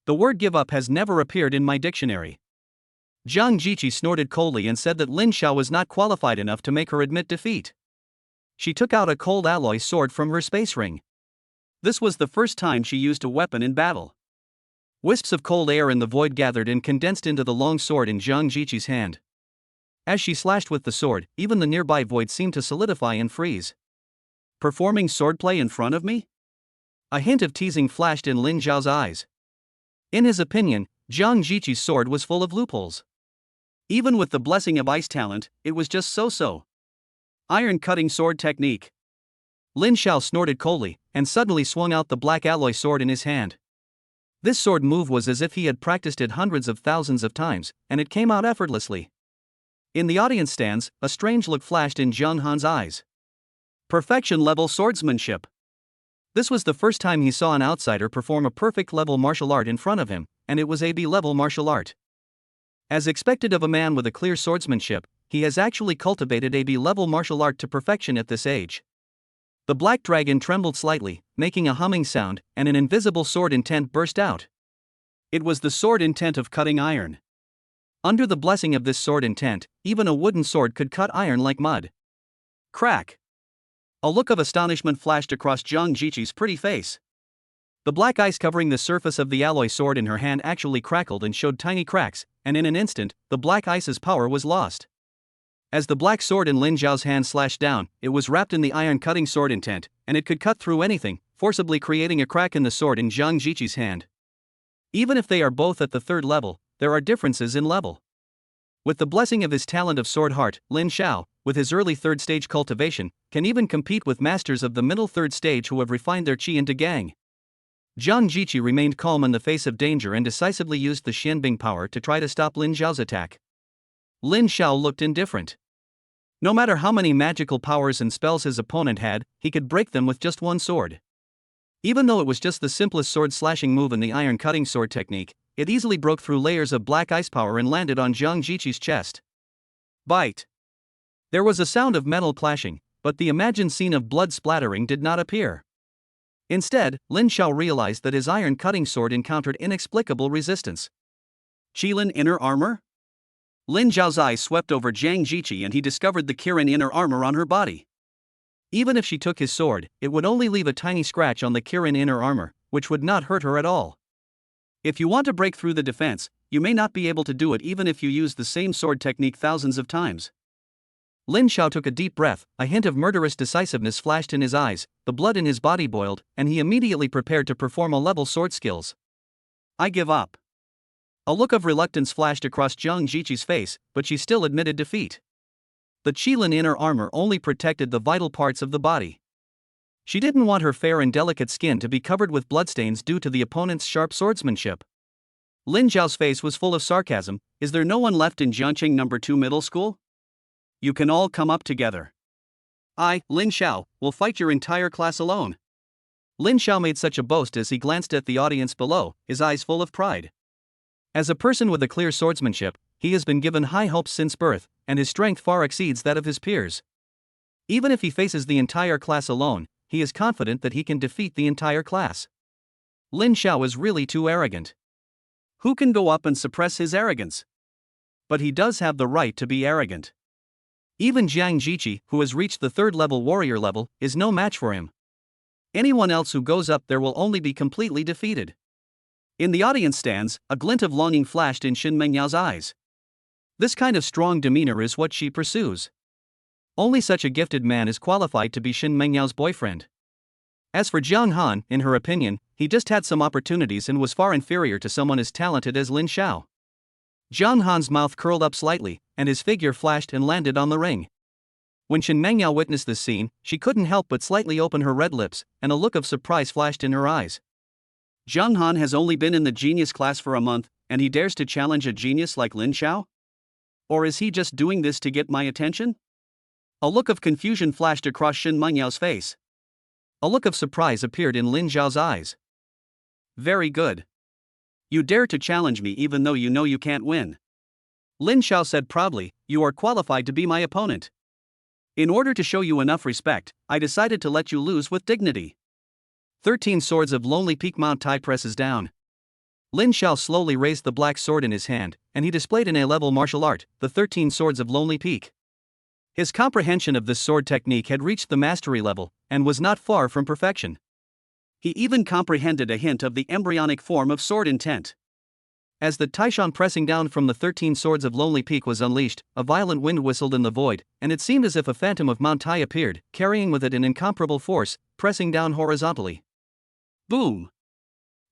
The word give up has never appeared in my dictionary. Zhang Jiqi snorted coldly and said that Lin Xiao was not qualified enough to make her admit defeat. She took out a cold alloy sword from her space ring. This was the first time she used a weapon in battle. Wisps of cold air in the void gathered and condensed into the long sword in Zhang Jiqi's hand. As she slashed with the sword, even the nearby void seemed to solidify and freeze. Performing swordplay in front of me? A hint of teasing flashed in Lin Xiao's eyes. In his opinion, Zhang Jiqi's sword was full of loopholes. Even with the blessing of ice talent, it was just so-so. Iron cutting sword technique. Lin Xiao snorted coldly, and suddenly swung out the black alloy sword in his hand. This sword move was as if he had practiced it hundreds of thousands of times, and it came out effortlessly. In the audience stands, a strange look flashed in Zhang Han's eyes. Perfection-level swordsmanship. This was the first time he saw an outsider perform a perfect-level martial art in front of him, and it was AB-level martial art. As expected of a man with a clear swordsmanship, he has actually cultivated AB-level martial art to perfection at this age. The black dragon trembled slightly, making a humming sound, and an invisible sword intent burst out. It was the sword intent of cutting iron. Under the blessing of this sword intent, even a wooden sword could cut iron like mud. Crack! A look of astonishment flashed across Zhang Jiqi's pretty face. The black ice covering the surface of the alloy sword in her hand actually crackled and showed tiny cracks, and in an instant, the black ice's power was lost. As the black sword in Lin Xiao's hand slashed down, it was wrapped in the iron-cutting sword intent, and it could cut through anything, forcibly creating a crack in the sword in Zhang Jiqi's hand. Even if they are both at the third level, there are differences in level. With the blessing of his talent of sword heart, Lin Xiao, with his early third-stage cultivation, can even compete with masters of the middle third stage who have refined their qi into gang. Zhang Jiqi remained calm in the face of danger and decisively used the Xianbing power to try to stop Lin Xiao's attack. Lin Xiao looked indifferent. No matter how many magical powers and spells his opponent had, he could break them with just one sword. Even though it was just the simplest sword-slashing move in the iron-cutting sword technique, it easily broke through layers of black ice power and landed on Zhang Jiqi's chest. Bite! There was a sound of metal clashing, but the imagined scene of blood splattering did not appear. Instead, Lin Xiao realized that his iron-cutting sword encountered inexplicable resistance. Qilin inner armor? Lin Xiao's eyes swept over Zhang Jiqi and he discovered the Kirin inner armor on her body. Even if she took his sword, it would only leave a tiny scratch on the Kirin inner armor, which would not hurt her at all. If you want to break through the defense, you may not be able to do it even if you use the same sword technique thousands of times. Lin Xiao took a deep breath, a hint of murderous decisiveness flashed in his eyes, the blood in his body boiled, and he immediately prepared to perform a level sword skills. I give up. A look of reluctance flashed across Zhang Jiqi's face, but she still admitted defeat. The Qilin inner armor only protected the vital parts of the body. She didn't want her fair and delicate skin to be covered with bloodstains due to the opponent's sharp swordsmanship. Lin Xiao's face was full of sarcasm. Is there no one left in Jiangcheng number 2 middle school? You can all come up together. I, Lin Xiao, will fight your entire class alone. Lin Xiao made such a boast as he glanced at the audience below, his eyes full of pride. As a person with a clear swordsmanship, he has been given high hopes since birth, and his strength far exceeds that of his peers. Even if he faces the entire class alone, he is confident that he can defeat the entire class. Lin Xiao is really too arrogant. Who can go up and suppress his arrogance? But he does have the right to be arrogant. Even Jiang Jiqi, who has reached the third-level warrior level, is no match for him. Anyone else who goes up there will only be completely defeated. In the audience stands, a glint of longing flashed in Shen Mengyao's eyes. This kind of strong demeanor is what she pursues. Only such a gifted man is qualified to be Shen Mengyao's boyfriend. As for Jiang Han, in her opinion, he just had some opportunities and was far inferior to someone as talented as Lin Xiao. Jiang Han's mouth curled up slightly, and his figure flashed and landed on the ring. When Shen Mengyao witnessed this scene, she couldn't help but slightly open her red lips, and a look of surprise flashed in her eyes. Jiang Han has only been in the genius class for a month, and he dares to challenge a genius like Lin Xiao? Or is he just doing this to get my attention? A look of confusion flashed across Shen Mengyao's face. A look of surprise appeared in Lin Xiao's eyes. Very good. You dare to challenge me even though you know you can't win. Lin Xiao said proudly, you are qualified to be my opponent. In order to show you enough respect, I decided to let you lose with dignity. 13 swords of Lonely Peak Mount Tai presses down. Lin Xiao slowly raised the black sword in his hand, and he displayed an A-level martial art, the 13 swords of Lonely Peak. His comprehension of this sword technique had reached the mastery level, and was not far from perfection. He even comprehended a hint of the embryonic form of sword intent. As the Taishan pressing down from the 13 swords of Lonely Peak was unleashed, a violent wind whistled in the void, and it seemed as if a phantom of Mount Tai appeared, carrying with it an incomparable force, pressing down horizontally. Boom!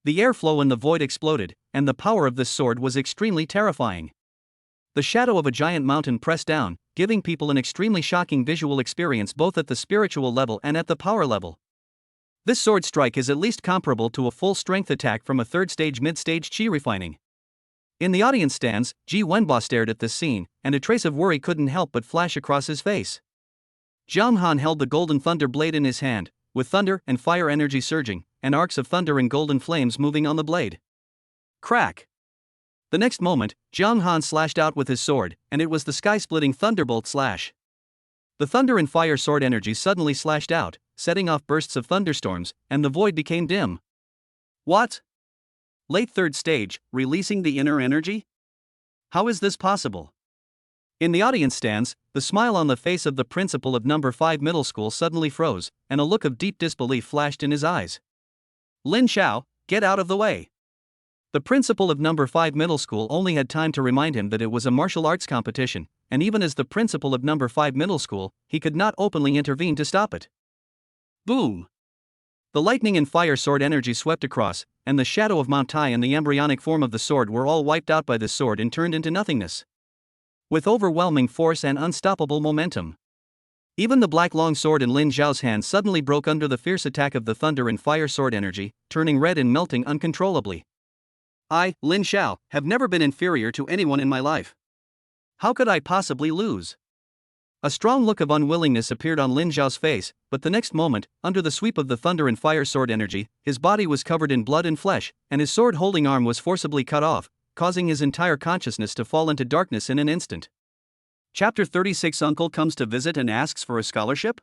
The airflow in the void exploded, and the power of this sword was extremely terrifying. The shadow of a giant mountain pressed down, giving people an extremely shocking visual experience both at the spiritual level and at the power level. This sword strike is at least comparable to a full-strength attack from a third-stage mid-stage chi refining. In the audience stands, Ji Wenbo stared at this scene, and a trace of worry couldn't help but flash across his face. Jiang Han held the golden thunder blade in his hand, with thunder and fire energy surging, and arcs of thunder and golden flames moving on the blade. Crack! The next moment, Jiang Han slashed out with his sword, and it was the sky-splitting thunderbolt slash. The thunder and fire sword energy suddenly slashed out, setting off bursts of thunderstorms, and the void became dim. What? Late third stage, releasing the inner energy? How is this possible? In the audience stands, the smile on the face of the principal of number 5 middle school suddenly froze, and a look of deep disbelief flashed in his eyes. Lin Xiao, get out of the way. The principal of number 5 middle school only had time to remind him that it was a martial arts competition, and even as the principal of number 5 middle school, he could not openly intervene to stop it. Boom! The lightning and fire sword energy swept across, and the shadow of Mount Tai and the embryonic form of the sword were all wiped out by this sword and turned into nothingness. With overwhelming force and unstoppable momentum. Even the black long sword in Lin Xiao's hand suddenly broke under the fierce attack of the thunder and fire sword energy, turning red and melting uncontrollably. I, Lin Xiao, have never been inferior to anyone in my life. How could I possibly lose? A strong look of unwillingness appeared on Lin Xiao's face, but the next moment, under the sweep of the thunder and fire sword energy, his body was covered in blood and flesh, and his sword-holding arm was forcibly cut off, causing his entire consciousness to fall into darkness in an instant. Chapter 36 Uncle comes to visit and asks for a scholarship?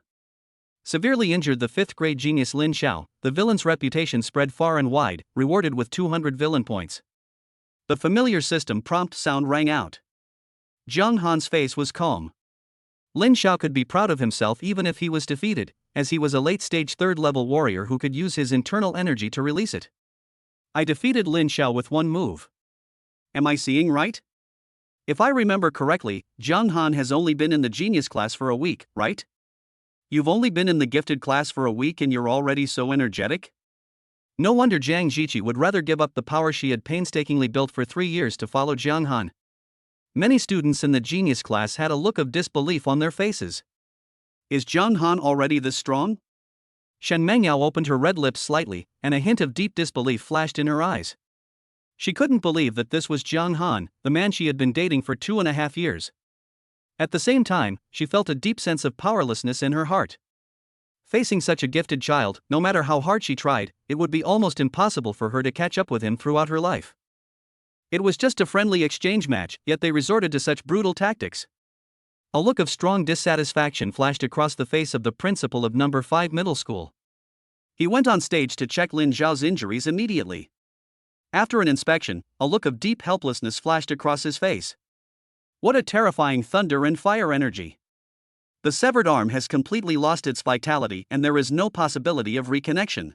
Severely injured the 5th grade genius Lin Xiao, the villain's reputation spread far and wide, rewarded with 200 villain points. The familiar system prompt sound rang out. Jiang Han's face was calm. Lin Xiao could be proud of himself even if he was defeated, as he was a late-stage third-level warrior who could use his internal energy to release it. I defeated Lin Xiao with one move. Am I seeing right? If I remember correctly, Jiang Han has only been in the genius class for a week, right? You've only been in the gifted class for a week and you're already so energetic? No wonder Jiang Jiqi would rather give up the power she had painstakingly built for 3 years to follow Jiang Han. Many students in the genius class had a look of disbelief on their faces. Is Jiang Han already this strong? Shen Mengyao opened her red lips slightly, and a hint of deep disbelief flashed in her eyes. She couldn't believe that this was Jiang Han, the man she had been dating for 2.5 years. At the same time, she felt a deep sense of powerlessness in her heart. Facing such a gifted child, no matter how hard she tried, it would be almost impossible for her to catch up with him throughout her life. It was just a friendly exchange match, yet they resorted to such brutal tactics. A look of strong dissatisfaction flashed across the face of the principal of number 5 middle school. He went on stage to check Lin Xiao's injuries immediately. After an inspection, a look of deep helplessness flashed across his face. What a terrifying thunder and fire energy! The severed arm has completely lost its vitality and there is no possibility of reconnection.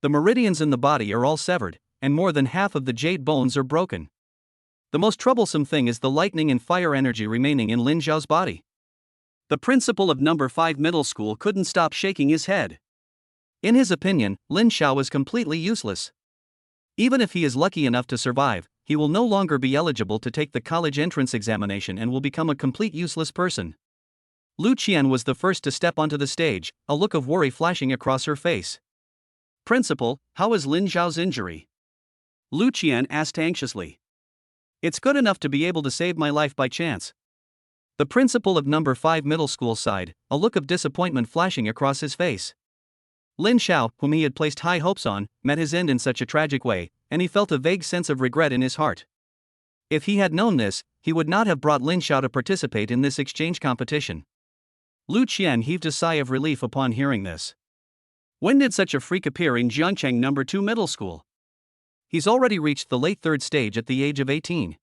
The meridians in the body are all severed, and more than half of the jade bones are broken. The most troublesome thing is the lightning and fire energy remaining in Lin Zhao's body. The principal of number 5 middle school couldn't stop shaking his head. In his opinion, Lin Zhao is completely useless. Even if he is lucky enough to survive, he will no longer be eligible to take the college entrance examination and will become a complete useless person. Lu Qian was the first to step onto the stage, a look of worry flashing across her face. "Principal, how is Lin Zhao's injury?" Lu Qian asked anxiously. "It's good enough to be able to save my life by chance." The principal of number 5 middle school sighed, a look of disappointment flashing across his face. Lin Zhao, whom he had placed high hopes on, met his end in such a tragic way, and he felt a vague sense of regret in his heart. If he had known this, he would not have brought Lin Zhao to participate in this exchange competition. Lu Qian heaved a sigh of relief upon hearing this. When did such a freak appear in Jiangcheng number 2 middle school? He's already reached the late 3rd stage at the age of 18.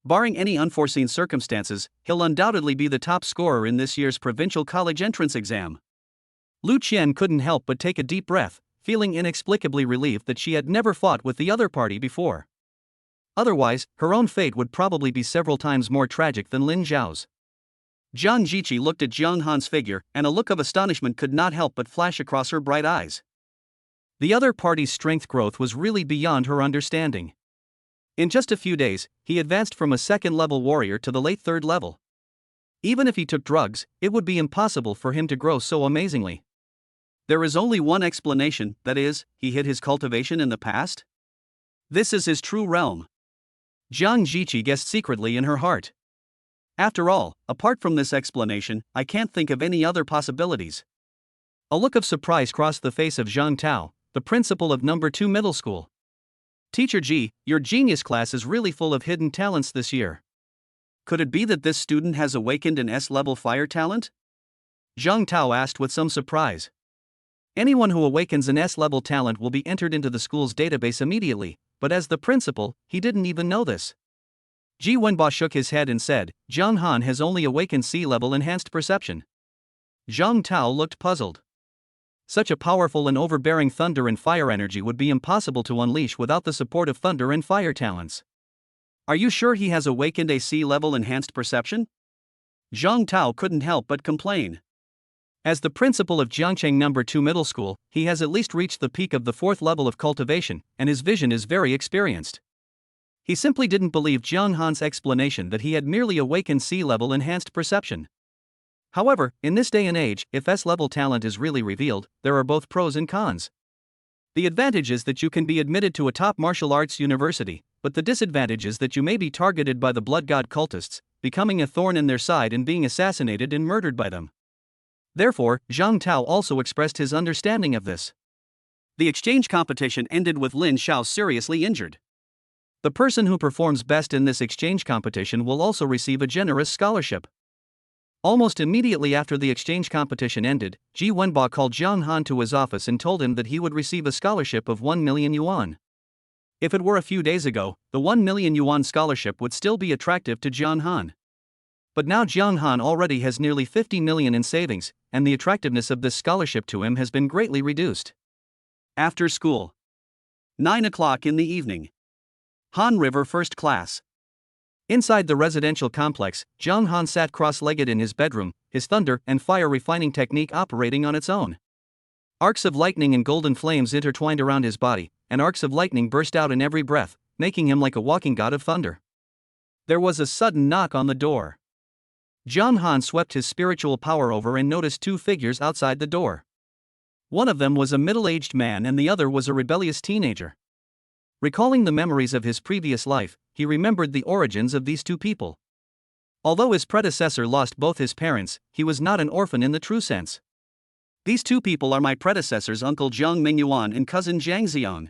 Barring any unforeseen circumstances, he'll undoubtedly be the top scorer in this year's provincial college entrance exam. Lu Qian couldn't help but take a deep breath, feeling inexplicably relieved that she had never fought with the other party before. Otherwise, her own fate would probably be several times more tragic than Lin Zhao's. Zhang Jiqi looked at Jiang Han's figure, and a look of astonishment could not help but flash across her bright eyes. The other party's strength growth was really beyond her understanding. In just a few days, he advanced from a 2nd-level warrior to the late 3rd level. Even if he took drugs, it would be impossible for him to grow so amazingly. There is only one explanation, that is, he hid his cultivation in the past? This is his true realm. Zhang Jiqi guessed secretly in her heart. After all, apart from this explanation, I can't think of any other possibilities. A look of surprise crossed the face of Zhang Tao, the principal of number 2 middle school. "Teacher Ji, your genius class is really full of hidden talents this year. Could it be that this student has awakened an S-level fire talent?" Zhang Tao asked with some surprise. Anyone who awakens an S-level talent will be entered into the school's database immediately, but as the principal, he didn't even know this. Ji Wenba shook his head and said, "Zhang Han has only awakened C-level enhanced perception." Zhang Tao looked puzzled. Such a powerful and overbearing thunder and fire energy would be impossible to unleash without the support of thunder and fire talents. "Are you sure he has awakened a C-level enhanced perception?" Zhang Tao couldn't help but complain. As the principal of Jiangcheng number 2 middle school, he has at least reached the peak of the 4th level of cultivation, and his vision is very experienced. He simply didn't believe Jiang Han's explanation that he had merely awakened C-level enhanced perception. However, in this day and age, if S-level talent is really revealed, there are both pros and cons. The advantage is that you can be admitted to a top martial arts university, but the disadvantage is that you may be targeted by the blood god cultists, becoming a thorn in their side and being assassinated and murdered by them. Therefore, Zhang Tao also expressed his understanding of this. The exchange competition ended with Lin Zhao seriously injured. The person who performs best in this exchange competition will also receive a generous scholarship. Almost immediately after the exchange competition ended, Ji Wenba called Zhang Han to his office and told him that he would receive a scholarship of 1 million yuan. If it were a few days ago, the 1 million yuan scholarship would still be attractive to Zhang Han. But now Zhang Han already has nearly 50 million in savings, and the attractiveness of this scholarship to him has been greatly reduced. After school. 9 o'clock in the evening. Han River First Class. Inside the residential complex, Zhang Han sat cross-legged in his bedroom, his thunder and fire refining technique operating on its own. Arcs of lightning and golden flames intertwined around his body, and arcs of lightning burst out in every breath, making him like a walking god of thunder. There was a sudden knock on the door. Zhang Han swept his spiritual power over and noticed 2 figures outside the door. One of them was a middle-aged man and the other was a rebellious teenager. Recalling the memories of his previous life, he remembered the origins of these 2 people. Although his predecessor lost both his parents, he was not an orphan in the true sense. These 2 people are my predecessor's uncle Zhang Mingyuan and cousin Zhang Xiang.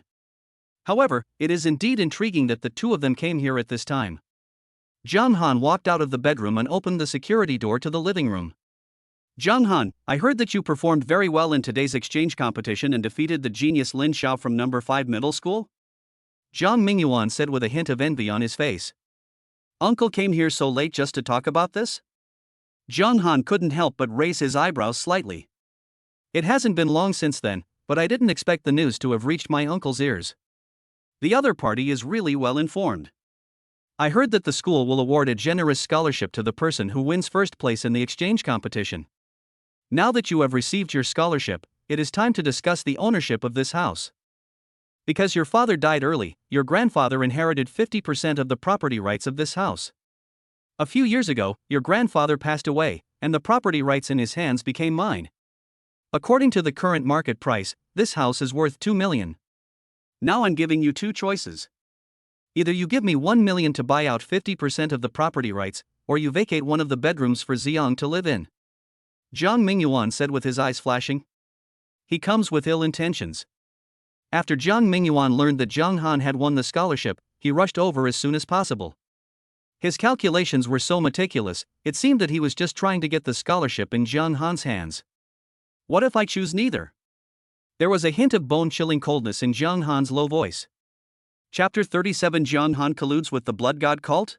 However, it is indeed intriguing that the 2 of them came here at this time. Zhang Han walked out of the bedroom and opened the security door to the living room. "Zhang Han, I heard that you performed very well in today's exchange competition and defeated the genius Lin Zhao from number 5 middle school?" Zhang Mingyuan said with a hint of envy on his face. "Uncle came here so late just to talk about this?" Zhang Han couldn't help but raise his eyebrows slightly. It hasn't been long since then, but I didn't expect the news to have reached my uncle's ears. The other party is really well informed. I heard that the school will award a generous scholarship to the person who wins first place in the exchange competition. Now that you have received your scholarship, it is time to discuss the ownership of this house. Because your father died early, your grandfather inherited 50% of the property rights of this house. A few years ago, your grandfather passed away, and the property rights in his hands became mine. According to the current market price, this house is worth 2 million. Now I'm giving you two choices. Either you give me 1 million to buy out 50% of the property rights, or you vacate one of the bedrooms for Xiang to live in. Zhang Mingyuan said with his eyes flashing. He comes with ill intentions. After Zhang Mingyuan learned that Zhang Han had won the scholarship, he rushed over as soon as possible. His calculations were so meticulous, it seemed that he was just trying to get the scholarship in Zhang Han's hands. What if I choose neither? There was a hint of bone-chilling coldness in Zhang Han's low voice. Chapter 37 Zhang Han colludes with the Blood God cult?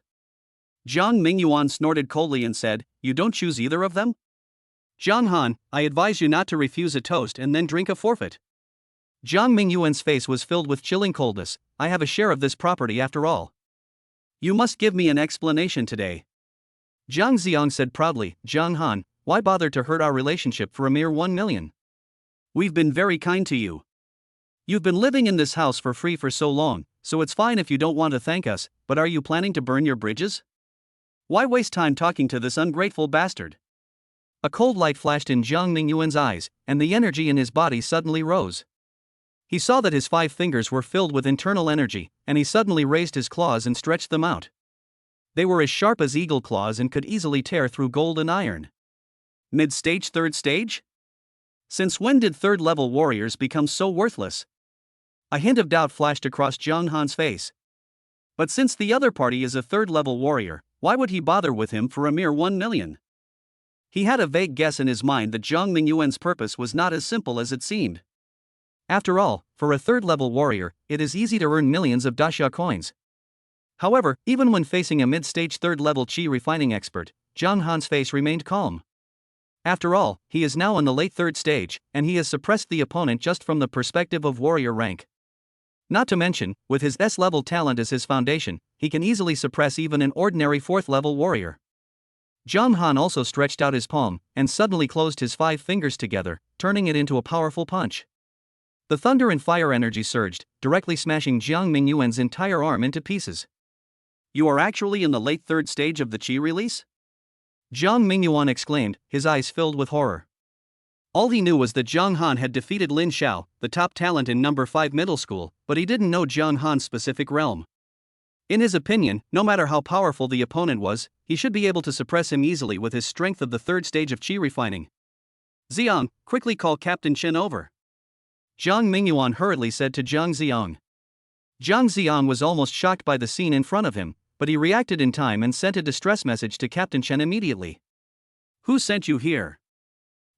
Zhang Mingyuan snorted coldly and said, You don't choose either of them? Zhang Han, I advise you not to refuse a toast and then drink a forfeit. Zhang Mingyuan's face was filled with chilling coldness. I have a share of this property after all. You must give me an explanation today. Zhang Xiang said proudly, Zhang Han, why bother to hurt our relationship for a mere 1 million? We've been very kind to you. You've been living in this house for free for so long, so it's fine if you don't want to thank us, but are you planning to burn your bridges? Why waste time talking to this ungrateful bastard? A cold light flashed in Zhang Mingyuan's eyes, and the energy in his body suddenly rose. He saw that his 5 fingers were filled with internal energy, and he suddenly raised his claws and stretched them out. They were as sharp as eagle claws and could easily tear through gold and iron. Mid-stage, third stage? Since when did third-level warriors become so worthless? A hint of doubt flashed across Zhang Han's face. But since the other party is a third-level warrior, why would he bother with him for a mere 1 million? He had a vague guess in his mind that Zhang Mingyuan's purpose was not as simple as it seemed. After all, for a third-level warrior, it is easy to earn millions of dasha coins. However, even when facing a mid-stage third-level qi refining expert, Zhang Han's face remained calm. After all, he is now in the late third stage, and he has suppressed the opponent just from the perspective of warrior rank. Not to mention, with his S-level talent as his foundation, he can easily suppress even an ordinary 4th-level warrior. Zhang Han also stretched out his palm, and suddenly closed his 5 fingers together, turning it into a powerful punch. The thunder and fire energy surged, directly smashing Zhang Mingyuan's entire arm into pieces. You are actually in the late third stage of the qi release? Zhang Mingyuan exclaimed, his eyes filled with horror. All he knew was that Zhang Han had defeated Lin Xiao, the top talent in number 5 middle school, but he didn't know Zhang Han's specific realm. In his opinion, no matter how powerful the opponent was, he should be able to suppress him easily with his strength of the third stage of qi refining. Xiang, quickly call Captain Chen over. Zhang Mingyuan hurriedly said to Zhang Xiang. Zhang Xiang was almost shocked by the scene in front of him, but he reacted in time and sent a distress message to Captain Chen immediately. Who sent you here?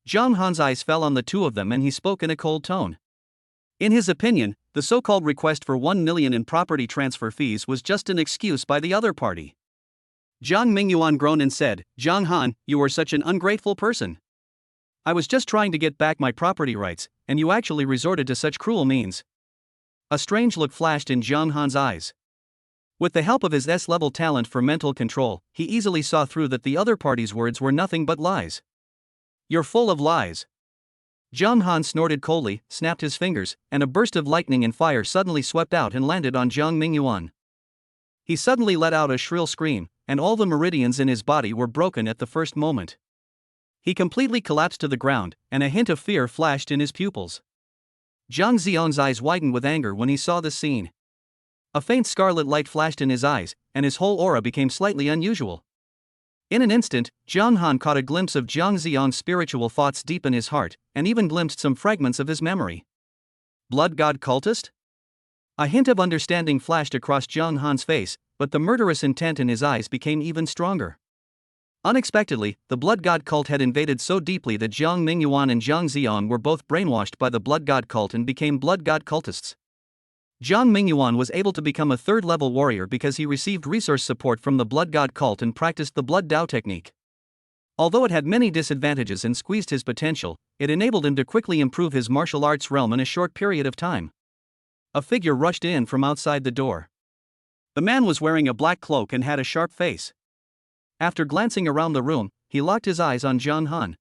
Zhang Han's eyes fell on the two of them and he spoke in a cold tone. In his opinion, the so-called request for 1 million in property transfer fees was just an excuse by the other party. Zhang Mingyuan groaned and said, Zhang Han, you are such an ungrateful person. I was just trying to get back my property rights, and you actually resorted to such cruel means. A strange look flashed in Zhang Han's eyes. With the help of his S-level talent for mental control, he easily saw through that the other party's words were nothing but lies. You're full of lies. Zhang Han snorted coldly, snapped his fingers, and a burst of lightning and fire suddenly swept out and landed on Zhang Mingyuan. He suddenly let out a shrill scream, and all the meridians in his body were broken at the first moment. He completely collapsed to the ground, and a hint of fear flashed in his pupils. Zhang Xiang's eyes widened with anger when he saw the scene. A faint scarlet light flashed in his eyes, and his whole aura became slightly unusual. In an instant, Zhang Han caught a glimpse of Zhang Xiang's spiritual thoughts deep in his heart, and even glimpsed some fragments of his memory. Blood God cultist? A hint of understanding flashed across Zhang Han's face, but the murderous intent in his eyes became even stronger. Unexpectedly, the Blood God cult had invaded so deeply that Zhang Mingyuan and Zhang Xiang were both brainwashed by the Blood God cult and became Blood God cultists. Zhang Mingyuan was able to become a third-level warrior because he received resource support from the Blood God cult and practiced the Blood Dao technique. Although it had many disadvantages and squeezed his potential, it enabled him to quickly improve his martial arts realm in a short period of time. A figure rushed in from outside the door. The man was wearing a black cloak and had a sharp face. After glancing around the room, he locked his eyes on Jiang Han.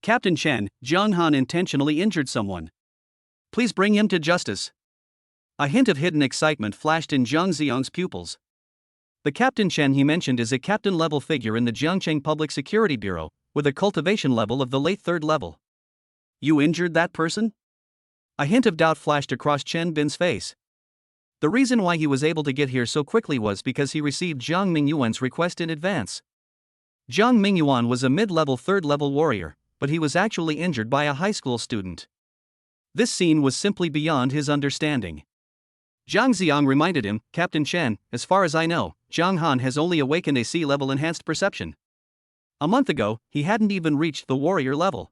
Captain Chen, Jiang Han intentionally injured someone. Please bring him to justice. A hint of hidden excitement flashed in Jiang Xiang's pupils. The Captain Chen he mentioned is a captain-level figure in the Jiangcheng Public Security Bureau, with a cultivation level of the late 3rd level. You injured that person? A hint of doubt flashed across Chen Bin's face. The reason why he was able to get here so quickly was because he received Jiang Mingyuan's request in advance. Jiang Mingyuan was a mid-level 3rd level warrior, but he was actually injured by a high school student. This scene was simply beyond his understanding. Jiang Xiang reminded him, Captain Chen, as far as I know, Jiang Han has only awakened a C-level enhanced perception. A month ago, he hadn't even reached the warrior level.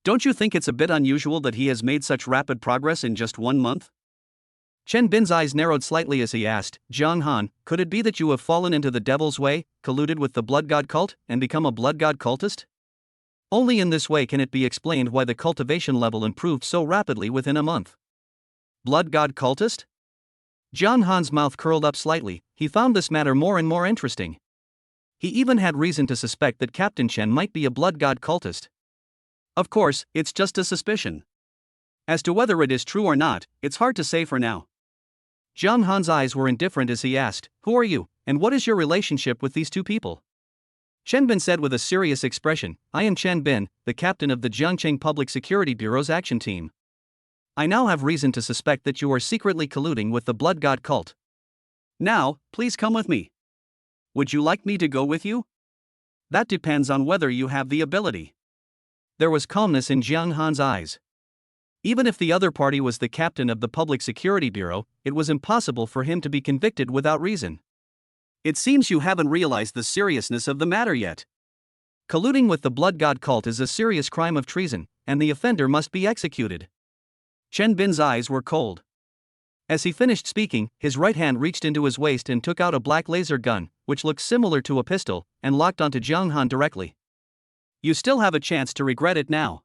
Don't you think it's a bit unusual that he has made such rapid progress in just 1 month? Chen Bin's eyes narrowed slightly as he asked, Jiang Han, could it be that you have fallen into the devil's way, colluded with the blood god cult, and become a blood god cultist? Only in this way can it be explained why the cultivation level improved so rapidly within a month. Blood god cultist? Jiang Han's mouth curled up slightly. He found this matter more and more interesting. He even had reason to suspect that Captain Chen might be a blood god cultist. Of course, it's just a suspicion. As to whether it is true or not, it's hard to say for now. Jiang Han's eyes were indifferent as he asked, Who are you, and what is your relationship with these two people? Chen Bin said with a serious expression, I am Chen Bin, the captain of the Jiangcheng Public Security Bureau's action team. I now have reason to suspect that you are secretly colluding with the blood god cult. Now, please come with me. Would you like me to go with you? That depends on whether you have the ability. There was calmness in Jiang Han's eyes. Even if the other party was the captain of the Public Security Bureau, it was impossible for him to be convicted without reason. It seems you haven't realized the seriousness of the matter yet. Colluding with the blood god cult is a serious crime of treason, and the offender must be executed. Chen Bin's eyes were cold. As he finished speaking, his right hand reached into his waist and took out a black laser gun, which looked similar to a pistol, and locked onto Jiang Han directly. You still have a chance to regret it now.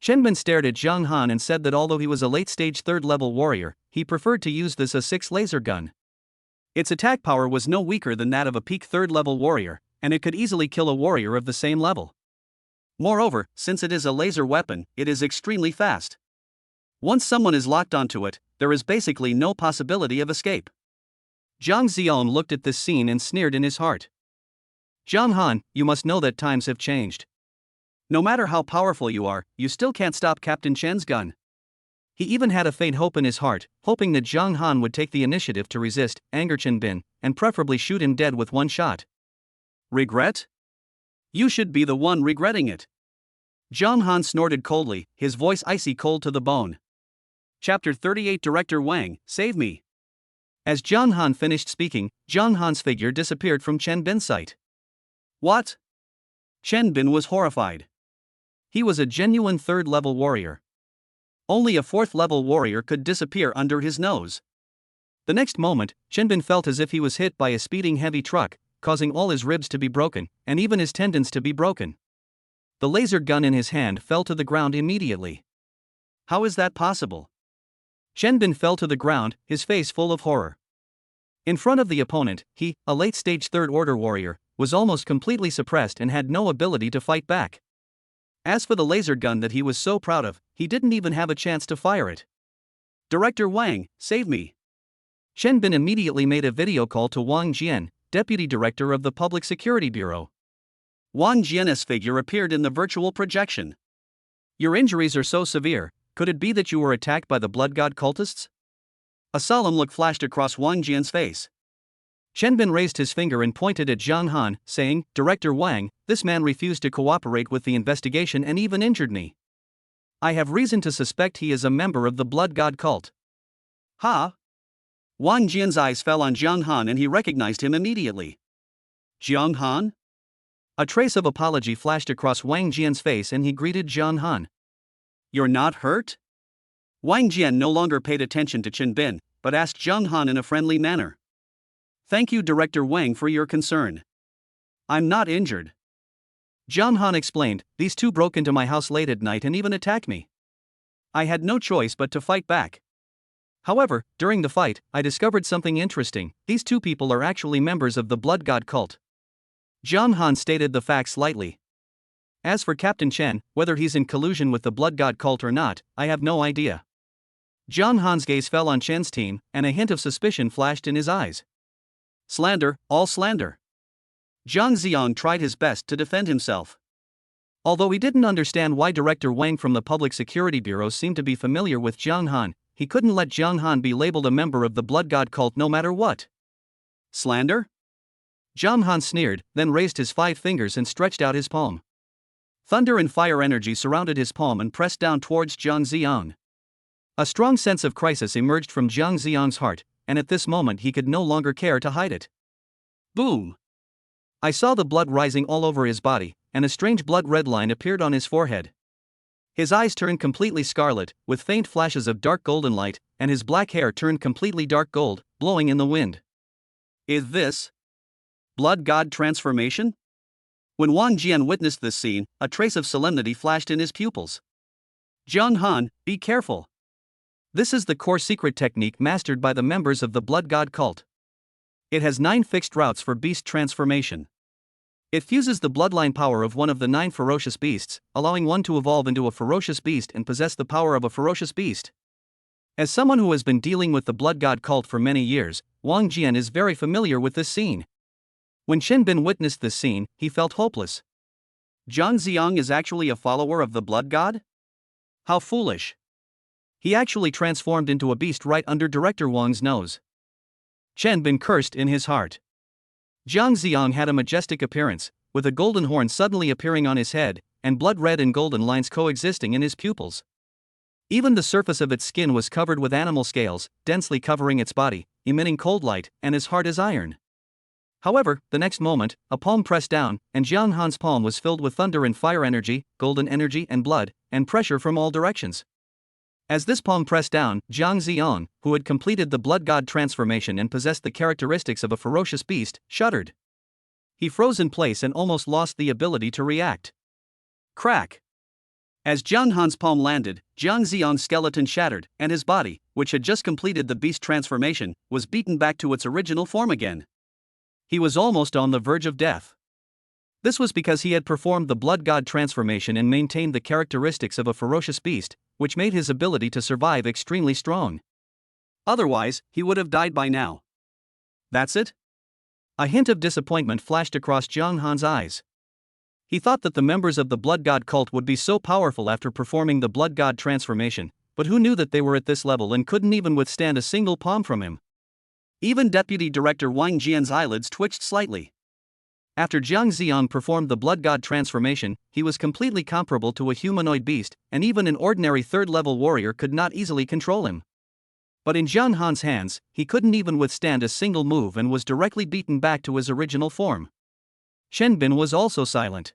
Chen Bin stared at Jiang Han and said that although he was a late-stage 3rd level warrior, he preferred to use this A6 laser gun. Its attack power was no weaker than that of a peak 3rd level warrior, and it could easily kill a warrior of the same level. Moreover, since it is a laser weapon, it is extremely fast. Once someone is locked onto it, there is basically no possibility of escape. Jiang Xiong looked at this scene and sneered in his heart. Jiang Han, you must know that times have changed. No matter how powerful you are, you still can't stop Captain Chen's gun. He even had a faint hope in his heart, hoping that Jiang Han would take the initiative to resist, anger Chen Bin, and preferably shoot him dead with one shot. Regret? You should be the one regretting it. Jiang Han snorted coldly, his voice icy cold to the bone. Chapter 38 Director Wang, save me. As Jiang Han finished speaking, Jiang Han's figure disappeared from Chen Bin's sight. What? Chen Bin was horrified. He was a genuine 3rd level warrior. Only a 4th level warrior could disappear under his nose. The next moment, Chen Bin felt as if he was hit by a speeding heavy truck, causing all his ribs to be broken, and even his tendons to be broken. The laser gun in his hand fell to the ground immediately. How is that possible? Chen Bin fell to the ground, his face full of horror. In front of the opponent, he, a late-stage 3rd order warrior, was almost completely suppressed and had no ability to fight back. As for the laser gun that he was so proud of, he didn't even have a chance to fire it. Director Wang, save me. Chen Bin immediately made a video call to Wang Jian, deputy director of the Public Security Bureau. Wang Jian's figure appeared in the virtual projection. Your injuries are so severe, could it be that you were attacked by the blood god cultists? A solemn look flashed across Wang Jian's face. Chen Bin raised his finger and pointed at Jiang Han, saying, Director Wang, this man refused to cooperate with the investigation and even injured me. I have reason to suspect he is a member of the blood god cult. Ha! Wang Jian's eyes fell on Jiang Han and he recognized him immediately. Jiang Han? A trace of apology flashed across Wang Jian's face and he greeted Jiang Han. You're not hurt? Wang Jian no longer paid attention to Chen Bin, but asked Jiang Han in a friendly manner. Thank you, Director Wang, for your concern. I'm not injured. Jiang Han explained, these two broke into my house late at night and even attacked me. I had no choice but to fight back. However, during the fight, I discovered something interesting. These two people are actually members of the Blood God cult. Jiang Han stated the facts lightly. As for Captain Chen, whether he's in collusion with the Blood God cult or not, I have no idea. Jiang Han's gaze fell on Chen's team, and a hint of suspicion flashed in his eyes. Slander, all slander. Zhang Xiang tried his best to defend himself. Although he didn't understand why Director Wang from the Public Security Bureau seemed to be familiar with Jiang Han, he couldn't let Jiang Han be labeled a member of the Blood God cult no matter what. Slander? Jiang Han sneered, then raised his 5 fingers and stretched out his palm. Thunder and fire energy surrounded his palm and pressed down towards Zhang Xiang. A strong sense of crisis emerged from Zhang Xiang's heart, and at this moment he could no longer care to hide it. Boom! I saw the blood rising all over his body, and a strange blood-red line appeared on his forehead. His eyes turned completely scarlet, with faint flashes of dark golden light, and his black hair turned completely dark gold, blowing in the wind. Is this Blood God transformation? When Wang Jian witnessed this scene, a trace of solemnity flashed in his pupils. Jiang Han, be careful. This is the core secret technique mastered by the members of the Blood God cult. It has 9 fixed routes for beast transformation. It fuses the bloodline power of one of the 9 ferocious beasts, allowing one to evolve into a ferocious beast and possess the power of a ferocious beast. As someone who has been dealing with the Blood God cult for many years, Wang Jian is very familiar with this scene. When Shen Bin witnessed this scene, he felt hopeless. Zhang Xiang is actually a follower of the Blood God? How foolish. He actually transformed into a beast right under Director Wang's nose. Chen Bin cursed in his heart. Zhang Xiang had a majestic appearance, with a golden horn suddenly appearing on his head, and blood-red and golden lines coexisting in his pupils. Even the surface of its skin was covered with animal scales, densely covering its body, emitting cold light, and as hard as iron. However, the next moment, a palm pressed down, and Jiang Han's palm was filled with thunder and fire energy, golden energy and blood, and pressure from all directions. As this palm pressed down, Zhang Xiang, who had completed the Blood God transformation and possessed the characteristics of a ferocious beast, shuddered. He froze in place and almost lost the ability to react. Crack! As Jiang Han's palm landed, Zhang Xiang's skeleton shattered, and his body, which had just completed the beast transformation, was beaten back to its original form again. He was almost on the verge of death. This was because he had performed the Blood God transformation and maintained the characteristics of a ferocious beast, which made his ability to survive extremely strong. Otherwise, he would have died by now. That's it? A hint of disappointment flashed across Jiang Han's eyes. He thought that the members of the Blood God cult would be so powerful after performing the Blood God transformation, but who knew that they were at this level and couldn't even withstand a single palm from him? Even Deputy Director Wang Jian's eyelids twitched slightly. After Zhang Xiang performed the Blood God transformation, he was completely comparable to a humanoid beast, and even an ordinary third-level warrior could not easily control him. But in Jiang Han's hands, he couldn't even withstand a single move and was directly beaten back to his original form. Shen Bin was also silent.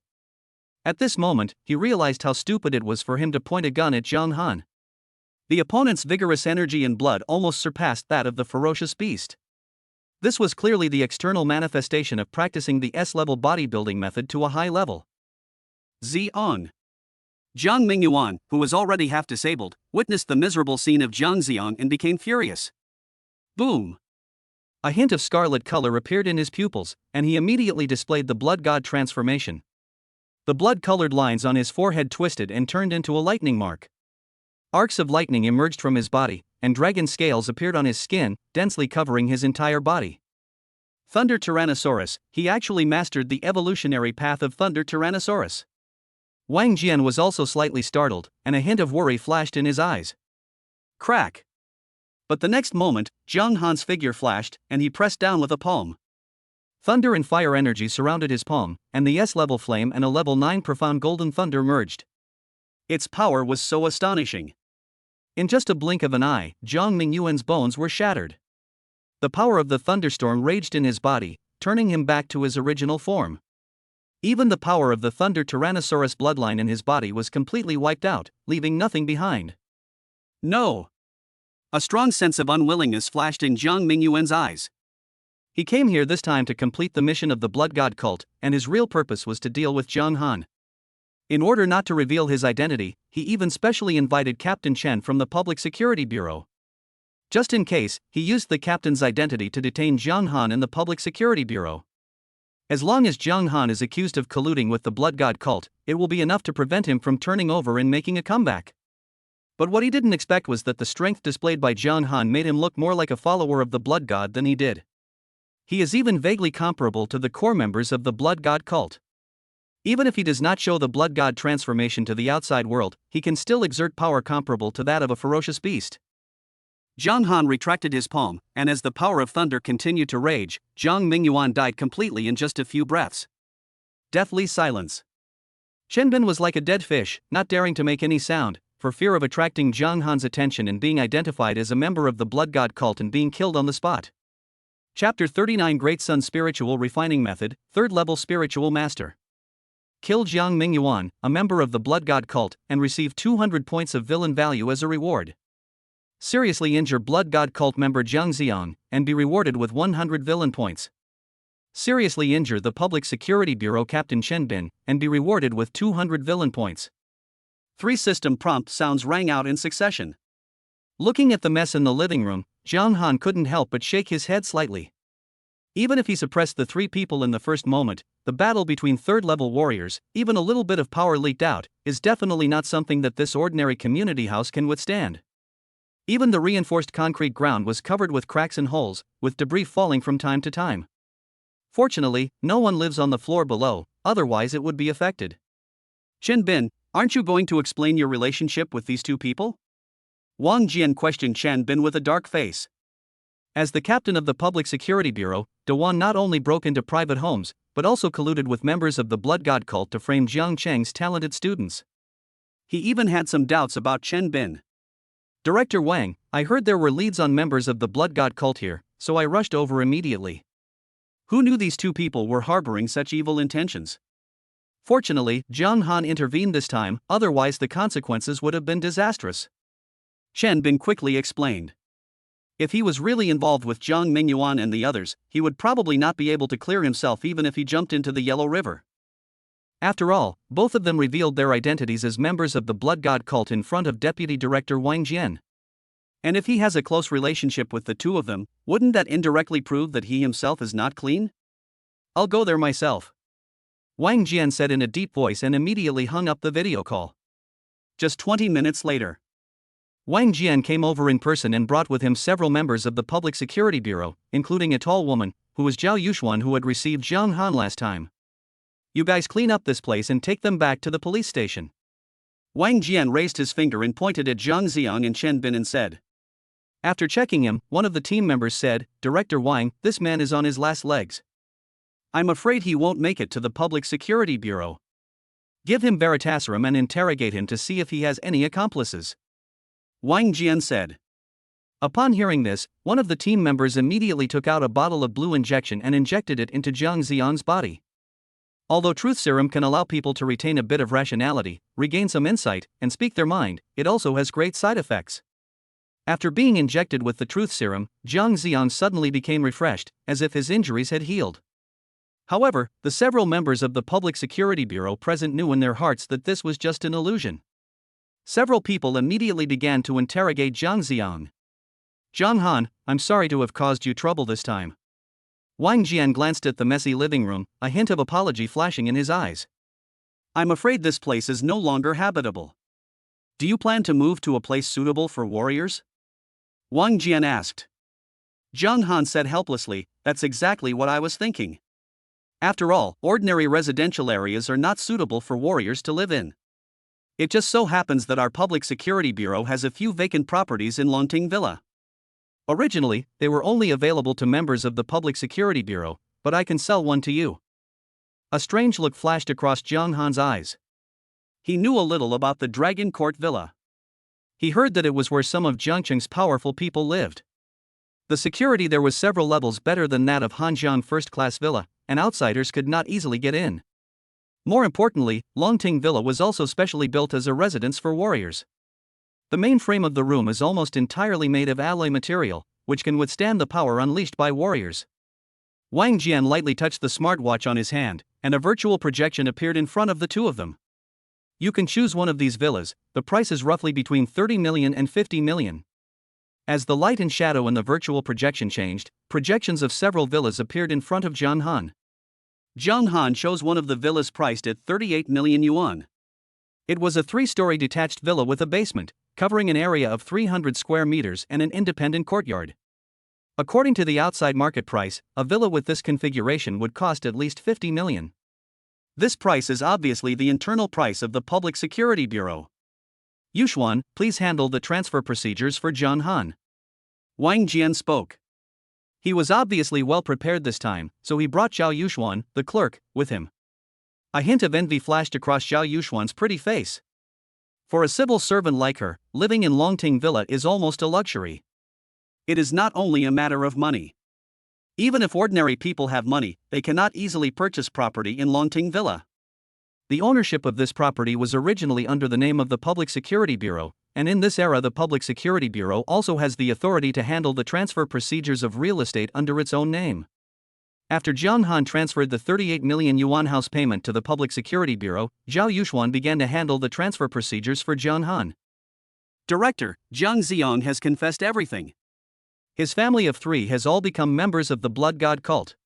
At this moment, he realized how stupid it was for him to point a gun at Jiang Han. The opponent's vigorous energy and blood almost surpassed that of the ferocious beast. This was clearly the external manifestation of practicing the S-level bodybuilding method to a high level. Xiang. Jiang Mingyuan, who was already half disabled, witnessed the miserable scene of Zhang Xiang and became furious. Boom! A hint of scarlet color appeared in his pupils, and he immediately displayed the Blood God transformation. The blood-colored lines on his forehead twisted and turned into a lightning mark. Arcs of lightning emerged from his body, and dragon scales appeared on his skin, densely covering his entire body. Thunder Tyrannosaurus, he actually mastered the evolutionary path of Thunder Tyrannosaurus. Wang Jian was also slightly startled, and a hint of worry flashed in his eyes. Crack! But the next moment, Jiang Han's figure flashed, and he pressed down with a palm. Thunder and fire energy surrounded his palm, and the S-level flame and a level 9 profound golden thunder merged. Its power was so astonishing. In just a blink of an eye, Zhang Mingyuan's bones were shattered. The power of the thunderstorm raged in his body, turning him back to his original form. Even the power of the Thunder Tyrannosaurus bloodline in his body was completely wiped out, leaving nothing behind. No! A strong sense of unwillingness flashed in Zhang Mingyuan's eyes. He came here this time to complete the mission of the Blood God cult, and his real purpose was to deal with Zhang Han. In order not to reveal his identity, he even specially invited Captain Chen from the Public Security Bureau. Just in case, he used the captain's identity to detain Zhang Han in the Public Security Bureau. As long as Zhang Han is accused of colluding with the Blood God cult, it will be enough to prevent him from turning over and making a comeback. But what he didn't expect was that the strength displayed by Zhang Han made him look more like a follower of the Blood God than he did. He is even vaguely comparable to the core members of the Blood God cult. Even if he does not show the Blood God transformation to the outside world, he can still exert power comparable to that of a ferocious beast. Zhang Han retracted his palm, and as the power of thunder continued to rage, Zhang Mingyuan died completely in just a few breaths. Deathly silence. Chen Bin was like a dead fish, not daring to make any sound, for fear of attracting Zhang Han's attention and being identified as a member of the Blood God cult and being killed on the spot. Chapter 39 Great Sun Spiritual Refining Method, 3rd Level Spiritual Master. Kill Zhang Mingyuan, a member of the Blood God cult, and receive 200 points of villain value as a reward. Seriously injure Blood God cult member Zhang Xiang, and be rewarded with 100 villain points. Seriously injure the Public Security Bureau Captain Chen Bin, and be rewarded with 200 villain points. 3 system prompt sounds rang out in succession. Looking at the mess in the living room, Zhang Han couldn't help but shake his head slightly. Even if he suppressed the 3 people in the first moment, the battle between third-level warriors, even a little bit of power leaked out, is definitely not something that this ordinary community house can withstand. Even the reinforced concrete ground was covered with cracks and holes, with debris falling from time to time. Fortunately, no one lives on the floor below, otherwise it would be affected. Chen Bin, aren't you going to explain your relationship with these 2 people? Wang Jian questioned Chen Bin with a dark face. As the captain of the Public Security Bureau, Dewan not only broke into private homes, but also colluded with members of the Blood God cult to frame Jiang Cheng's talented students. He even had some doubts about Chen Bin. Director Wang, I heard there were leads on members of the Blood God cult here, so I rushed over immediately. Who knew these 2 people were harboring such evil intentions? Fortunately, Zhang Han intervened this time, otherwise the consequences would have been disastrous. Chen Bin quickly explained. If he was really involved with Zhang Mingyuan and the others, he would probably not be able to clear himself even if he jumped into the Yellow River. After all, both of them revealed their identities as members of the Blood God cult in front of Deputy Director Wang Jian. And if he has a close relationship with the 2 of them, wouldn't that indirectly prove that he himself is not clean? I'll go there myself. Wang Jian said in a deep voice and immediately hung up the video call. Just 20 minutes later, Wang Jian came over in person and brought with him several members of the Public Security Bureau, including a tall woman, who was Zhao Yuxuan who had received Zhang Han last time. You guys clean up this place and take them back to the police station. Wang Jian raised his finger and pointed at Zhang Xiang and Chen Bin and said. After checking him, one of the team members said, Director Wang, this man is on his last legs. I'm afraid he won't make it to the Public Security Bureau. Give him Veritasirum and interrogate him to see if he has any accomplices. Wang Jian said. Upon hearing this, one of the team members immediately took out a bottle of blue injection and injected it into Zhang Xiang's body. Although truth serum can allow people to retain a bit of rationality, regain some insight, and speak their mind, it also has great side effects. After being injected with the truth serum, Zhang Xiang suddenly became refreshed, as if his injuries had healed. However, the several members of the Public Security Bureau present knew in their hearts that this was just an illusion. Several people immediately began to interrogate Zhang Xiang. Zhang Han, I'm sorry to have caused you trouble this time. Wang Jian glanced at the messy living room, a hint of apology flashing in his eyes. I'm afraid this place is no longer habitable. Do you plan to move to a place suitable for warriors? Wang Jian asked. Zhang Han said helplessly, that's exactly what I was thinking. After all, ordinary residential areas are not suitable for warriors to live in. It just so happens that our Public Security Bureau has a few vacant properties in Longting Villa. Originally, they were only available to members of the Public Security Bureau, but I can sell one to you. A strange look flashed across Zhang Han's eyes. He knew a little about the Dragon Court Villa. He heard that it was where some of Jiangcheng's powerful people lived. The security there was several levels better than that of Hanjiang first-class villa, and outsiders could not easily get in. More importantly, Longting Villa was also specially built as a residence for warriors. The main frame of the room is almost entirely made of alloy material, which can withstand the power unleashed by warriors. Wang Jian lightly touched the smartwatch on his hand, and a virtual projection appeared in front of the two of them. You can choose one of these villas, the price is roughly between 30 million and 50 million. As the light and shadow in the virtual projection changed, projections of several villas appeared in front of Zhang Han. Zhang Han chose one of the villas priced at 38 million yuan. It was a 3-story detached villa with a basement, covering an area of 300 square meters and an independent courtyard. According to the outside market price, a villa with this configuration would cost at least 50 million. This price is obviously the internal price of the Public Security Bureau. Yuxuan, please handle the transfer procedures for Zhang Han. Wang Jian spoke. He was obviously well prepared this time, so he brought Zhao Yuxuan, the clerk, with him. A hint of envy flashed across Zhao Yuxuan's pretty face. For a civil servant like her, living in Longting Villa is almost a luxury. It is not only a matter of money. Even if ordinary people have money, they cannot easily purchase property in Longting Villa. The ownership of this property was originally under the name of the Public Security Bureau, and in this era the Public Security Bureau also has the authority to handle the transfer procedures of real estate under its own name. After Zhang Han transferred the 38 million yuan house payment to the Public Security Bureau, Zhao Yuxuan began to handle the transfer procedures for Zhang Han. Director, Zhang Ziong has confessed everything. His family of 3 has all become members of the Blood God cult.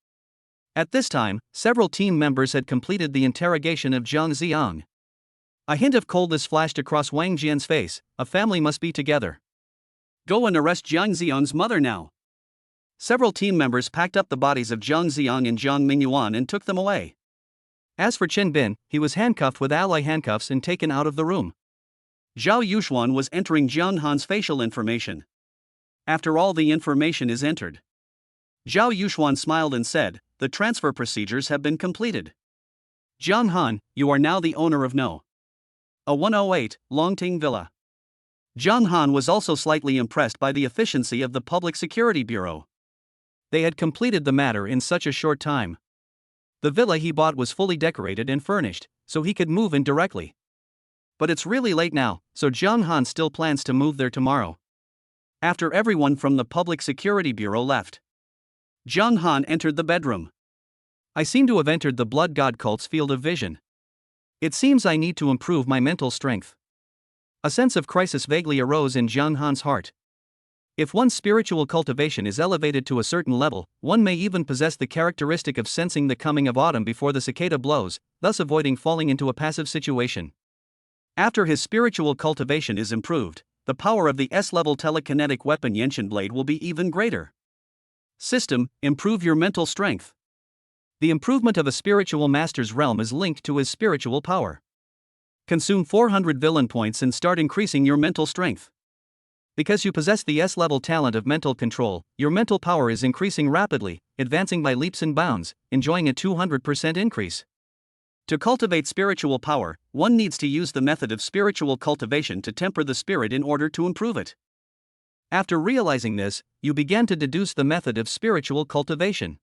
At this time, several team members had completed the interrogation of Zhang Ziong. A hint of coldness flashed across Wang Jian's face. A family must be together. Go and arrest Zhang Ziong's mother now. Several team members packed up the bodies of Zhang Ziong and Zhang Mingyuan and took them away. As for Chen Bin, he was handcuffed with ally handcuffs and taken out of the room. Zhao Yuxuan was entering Zhang Han's facial information. After all the information is entered, Zhao Yuxuan smiled and said, the transfer procedures have been completed. Zhang Han, you are now the owner of No. A 108, Longting Villa. Zhang Han was also slightly impressed by the efficiency of the Public Security Bureau. They had completed the matter in such a short time. The villa he bought was fully decorated and furnished, so he could move in directly. But it's really late now, so Zhang Han still plans to move there tomorrow. After everyone from the Public Security Bureau left, Zhang Han entered the bedroom. I seem to have entered the Blood God cult's field of vision. It seems I need to improve my mental strength. A sense of crisis vaguely arose in Zhang Han's heart. If one's spiritual cultivation is elevated to a certain level, one may even possess the characteristic of sensing the coming of autumn before the cicada blows, thus avoiding falling into a passive situation. After his spiritual cultivation is improved, the power of the S-level telekinetic weapon Yenshin Blade will be even greater. System, improve your mental strength. The improvement of a spiritual master's realm is linked to his spiritual power. Consume 400 villain points and start increasing your mental strength. Because you possess the S-level talent of mental control, your mental power is increasing rapidly, advancing by leaps and bounds, enjoying a 200% increase. To cultivate spiritual power, one needs to use the method of spiritual cultivation to temper the spirit in order to improve it. After realizing this, you began to deduce the method of spiritual cultivation.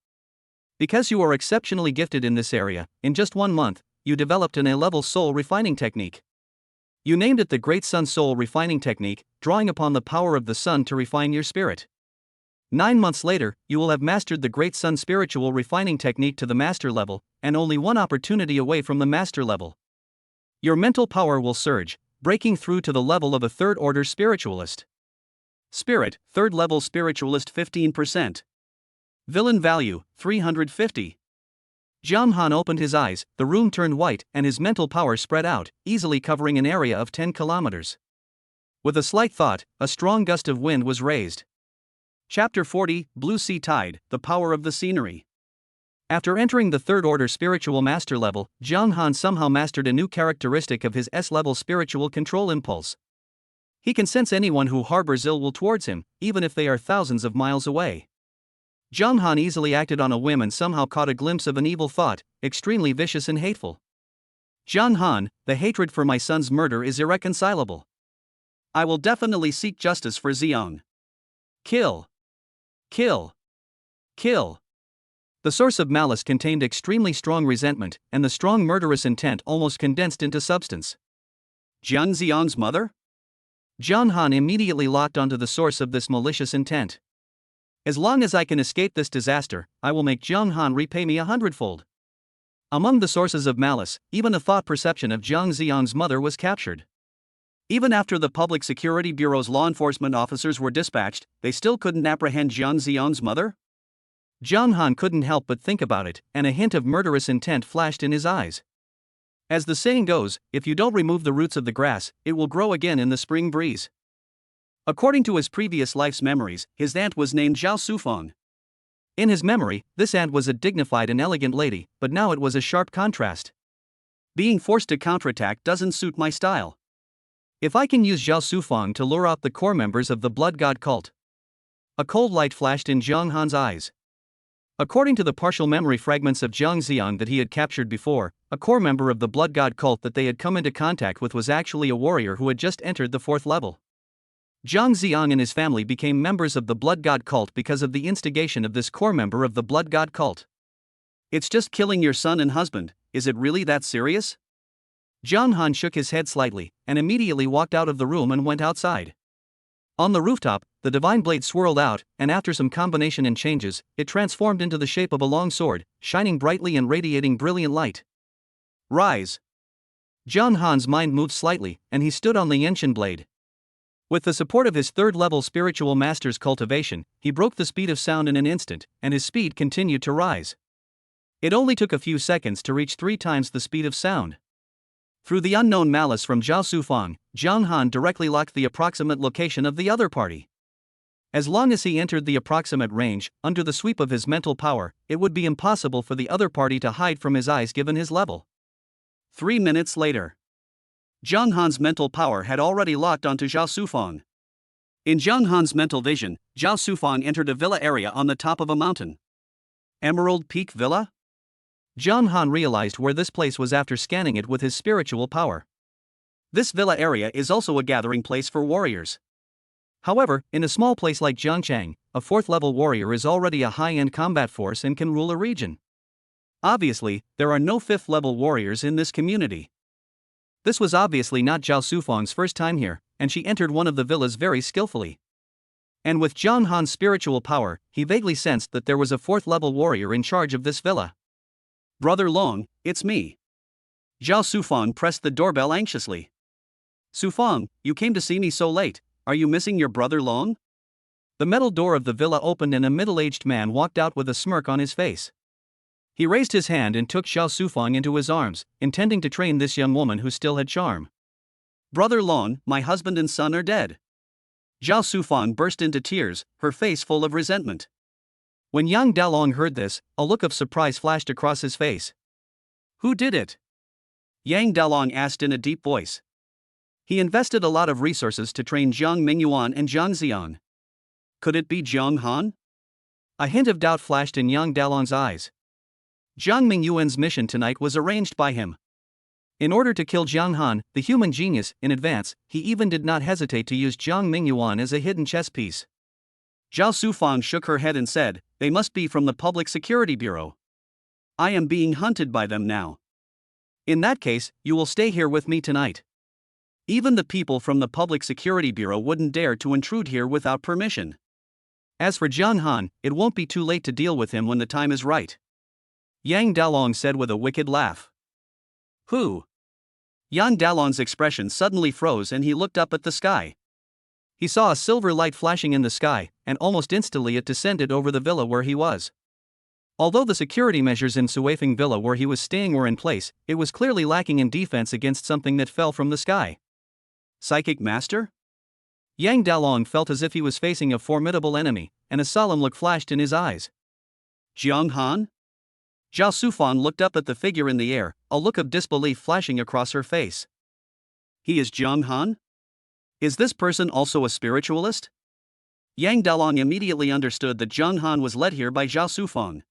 Because you are exceptionally gifted in this area, in just 1 month, you developed an A-level soul refining technique. You named it the Great Sun Soul Refining Technique, drawing upon the power of the sun to refine your spirit. 9 months later, you will have mastered the Great Sun Spiritual Refining Technique to the master level, and only one opportunity away from the master level. Your mental power will surge, breaking through to the level of a third-order spiritualist. Spirit, third-level spiritualist 15%. Villain value, 350. Zhang Han opened his eyes, the room turned white, and his mental power spread out, easily covering an area of 10 kilometers. With a slight thought, a strong gust of wind was raised. Chapter 40, Blue Sea Tide, The Power of the Scenery. After entering the third-order spiritual master level, Zhang Han somehow mastered a new characteristic of his S-level spiritual control impulse. He can sense anyone who harbors ill will towards him, even if they are thousands of miles away. Zhang Han easily acted on a whim and somehow caught a glimpse of an evil thought, extremely vicious and hateful. Zhang Han, the hatred for my son's murder is irreconcilable. I will definitely seek justice for Ziong. Kill. Kill. Kill. The source of malice contained extremely strong resentment, and the strong murderous intent almost condensed into substance. Zhang Ziong's mother? Zhang Han immediately locked onto the source of this malicious intent. As long as I can escape this disaster, I will make Jiang Han repay me 100-fold. Among the sources of malice, even a thought perception of Jiang Xiang's mother was captured. Even after the Public Security Bureau's law enforcement officers were dispatched, they still couldn't apprehend Jiang Xiang's mother? Jiang Han couldn't help but think about it, and a hint of murderous intent flashed in his eyes. As the saying goes, if you don't remove the roots of the grass, it will grow again in the spring breeze. According to his previous life's memories, his aunt was named Zhao Sufang. In his memory, this aunt was a dignified and elegant lady, but now it was a sharp contrast. Being forced to counterattack doesn't suit my style. If I can use Zhao Sufang to lure out the core members of the blood god cult. A cold light flashed in Jiang Han's eyes. According to the partial memory fragments of Jiang Xiang that he had captured before, a core member of the blood god cult that they had come into contact with was actually a warrior who had just entered the 4th level. Jiang Xiang and his family became members of the blood god cult because of the instigation of this core member of the blood god cult. It's just killing your son and husband, is it really that serious? Jiang Han shook his head slightly, and immediately walked out of the room and went outside. On the rooftop, the divine blade swirled out, and after some combination and changes, it transformed into the shape of a long sword, shining brightly and radiating brilliant light. Rise! Jiang Han's mind moved slightly, and he stood on the Yenshin blade. With the support of his 3rd-level spiritual master's cultivation, he broke the speed of sound in an instant, and his speed continued to rise. It only took a few seconds to reach 3 times the speed of sound. Through the unknown malice from Zhao Sufang, Jiang Han directly locked the approximate location of the other party. As long as he entered the approximate range, under the sweep of his mental power, it would be impossible for the other party to hide from his eyes given his level. 3 minutes later. Jiang Han's mental power had already locked onto Zhao Sufang. In Jiang Han's mental vision, Zhao Sufang entered a villa area on the top of a mountain. Emerald Peak Villa? Jiang Han realized where this place was after scanning it with his spiritual power. This villa area is also a gathering place for warriors. However, in a small place like Jiangchang, a 4th-level warrior is already a high-end combat force and can rule a region. Obviously, there are no 5th-level warriors in this community. This was obviously not Zhao Sufang's first time here, and she entered one of the villas very skillfully. And with Jiang Han's spiritual power, he vaguely sensed that there was a 4th-level warrior in charge of this villa. Brother Long, it's me. Zhao Sufang pressed the doorbell anxiously. Sufang, you came to see me so late, are you missing your brother Long? The metal door of the villa opened and a middle-aged man walked out with a smirk on his face. He raised his hand and took Zhao Sufang into his arms, intending to train this young woman who still had charm. Brother Long, my husband and son are dead. Zhao Sufang burst into tears, her face full of resentment. When Yang Dalong heard this, a look of surprise flashed across his face. Who did it? Yang Dalong asked in a deep voice. He invested a lot of resources to train Jiang Mingyuan and Jiang Xiang. Could it be Jiang Han? A hint of doubt flashed in Yang Dalong's eyes. Jiang Mingyuan's mission tonight was arranged by him. In order to kill Jiang Han, the human genius, in advance, he even did not hesitate to use Jiang Mingyuan as a hidden chess piece. Zhao Sufang shook her head and said, they must be from the Public Security Bureau. I am being hunted by them now. In that case, you will stay here with me tonight. Even the people from the Public Security Bureau wouldn't dare to intrude here without permission. As for Jiang Han, it won't be too late to deal with him when the time is right. Yang Dalong said with a wicked laugh. Who? Yang Dalong's expression suddenly froze and he looked up at the sky. He saw a silver light flashing in the sky, and almost instantly it descended over the villa where he was. Although the security measures in Suifeng Villa where he was staying were in place, it was clearly lacking in defense against something that fell from the sky. Psychic Master? Yang Dalong felt as if he was facing a formidable enemy, and a solemn look flashed in his eyes. Jiang Han? Zhao Sufang looked up at the figure in the air, a look of disbelief flashing across her face. He is Jiang Han? Is this person also a spiritualist? Yang Dalong immediately understood that Jiang Han was led here by Zhao Sufang.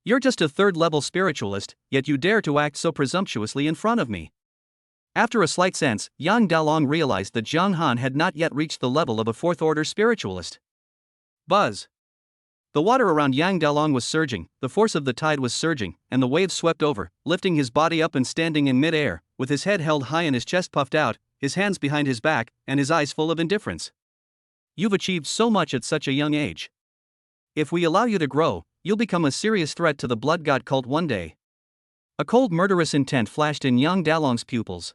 You're just a 3rd-level spiritualist, yet you dare to act so presumptuously in front of me. After a slight sense, Yang Dalong realized that Jiang Han had not yet reached the level of a 4th-order spiritualist. Buzz. The water around Yang Dalong was surging, the force of the tide was surging, and the waves swept over, lifting his body up and standing in mid-air, with his head held high and his chest puffed out, his hands behind his back, and his eyes full of indifference. You've achieved so much at such a young age. If we allow you to grow, you'll become a serious threat to the blood god cult one day. A cold murderous intent flashed in Yang Dalong's pupils.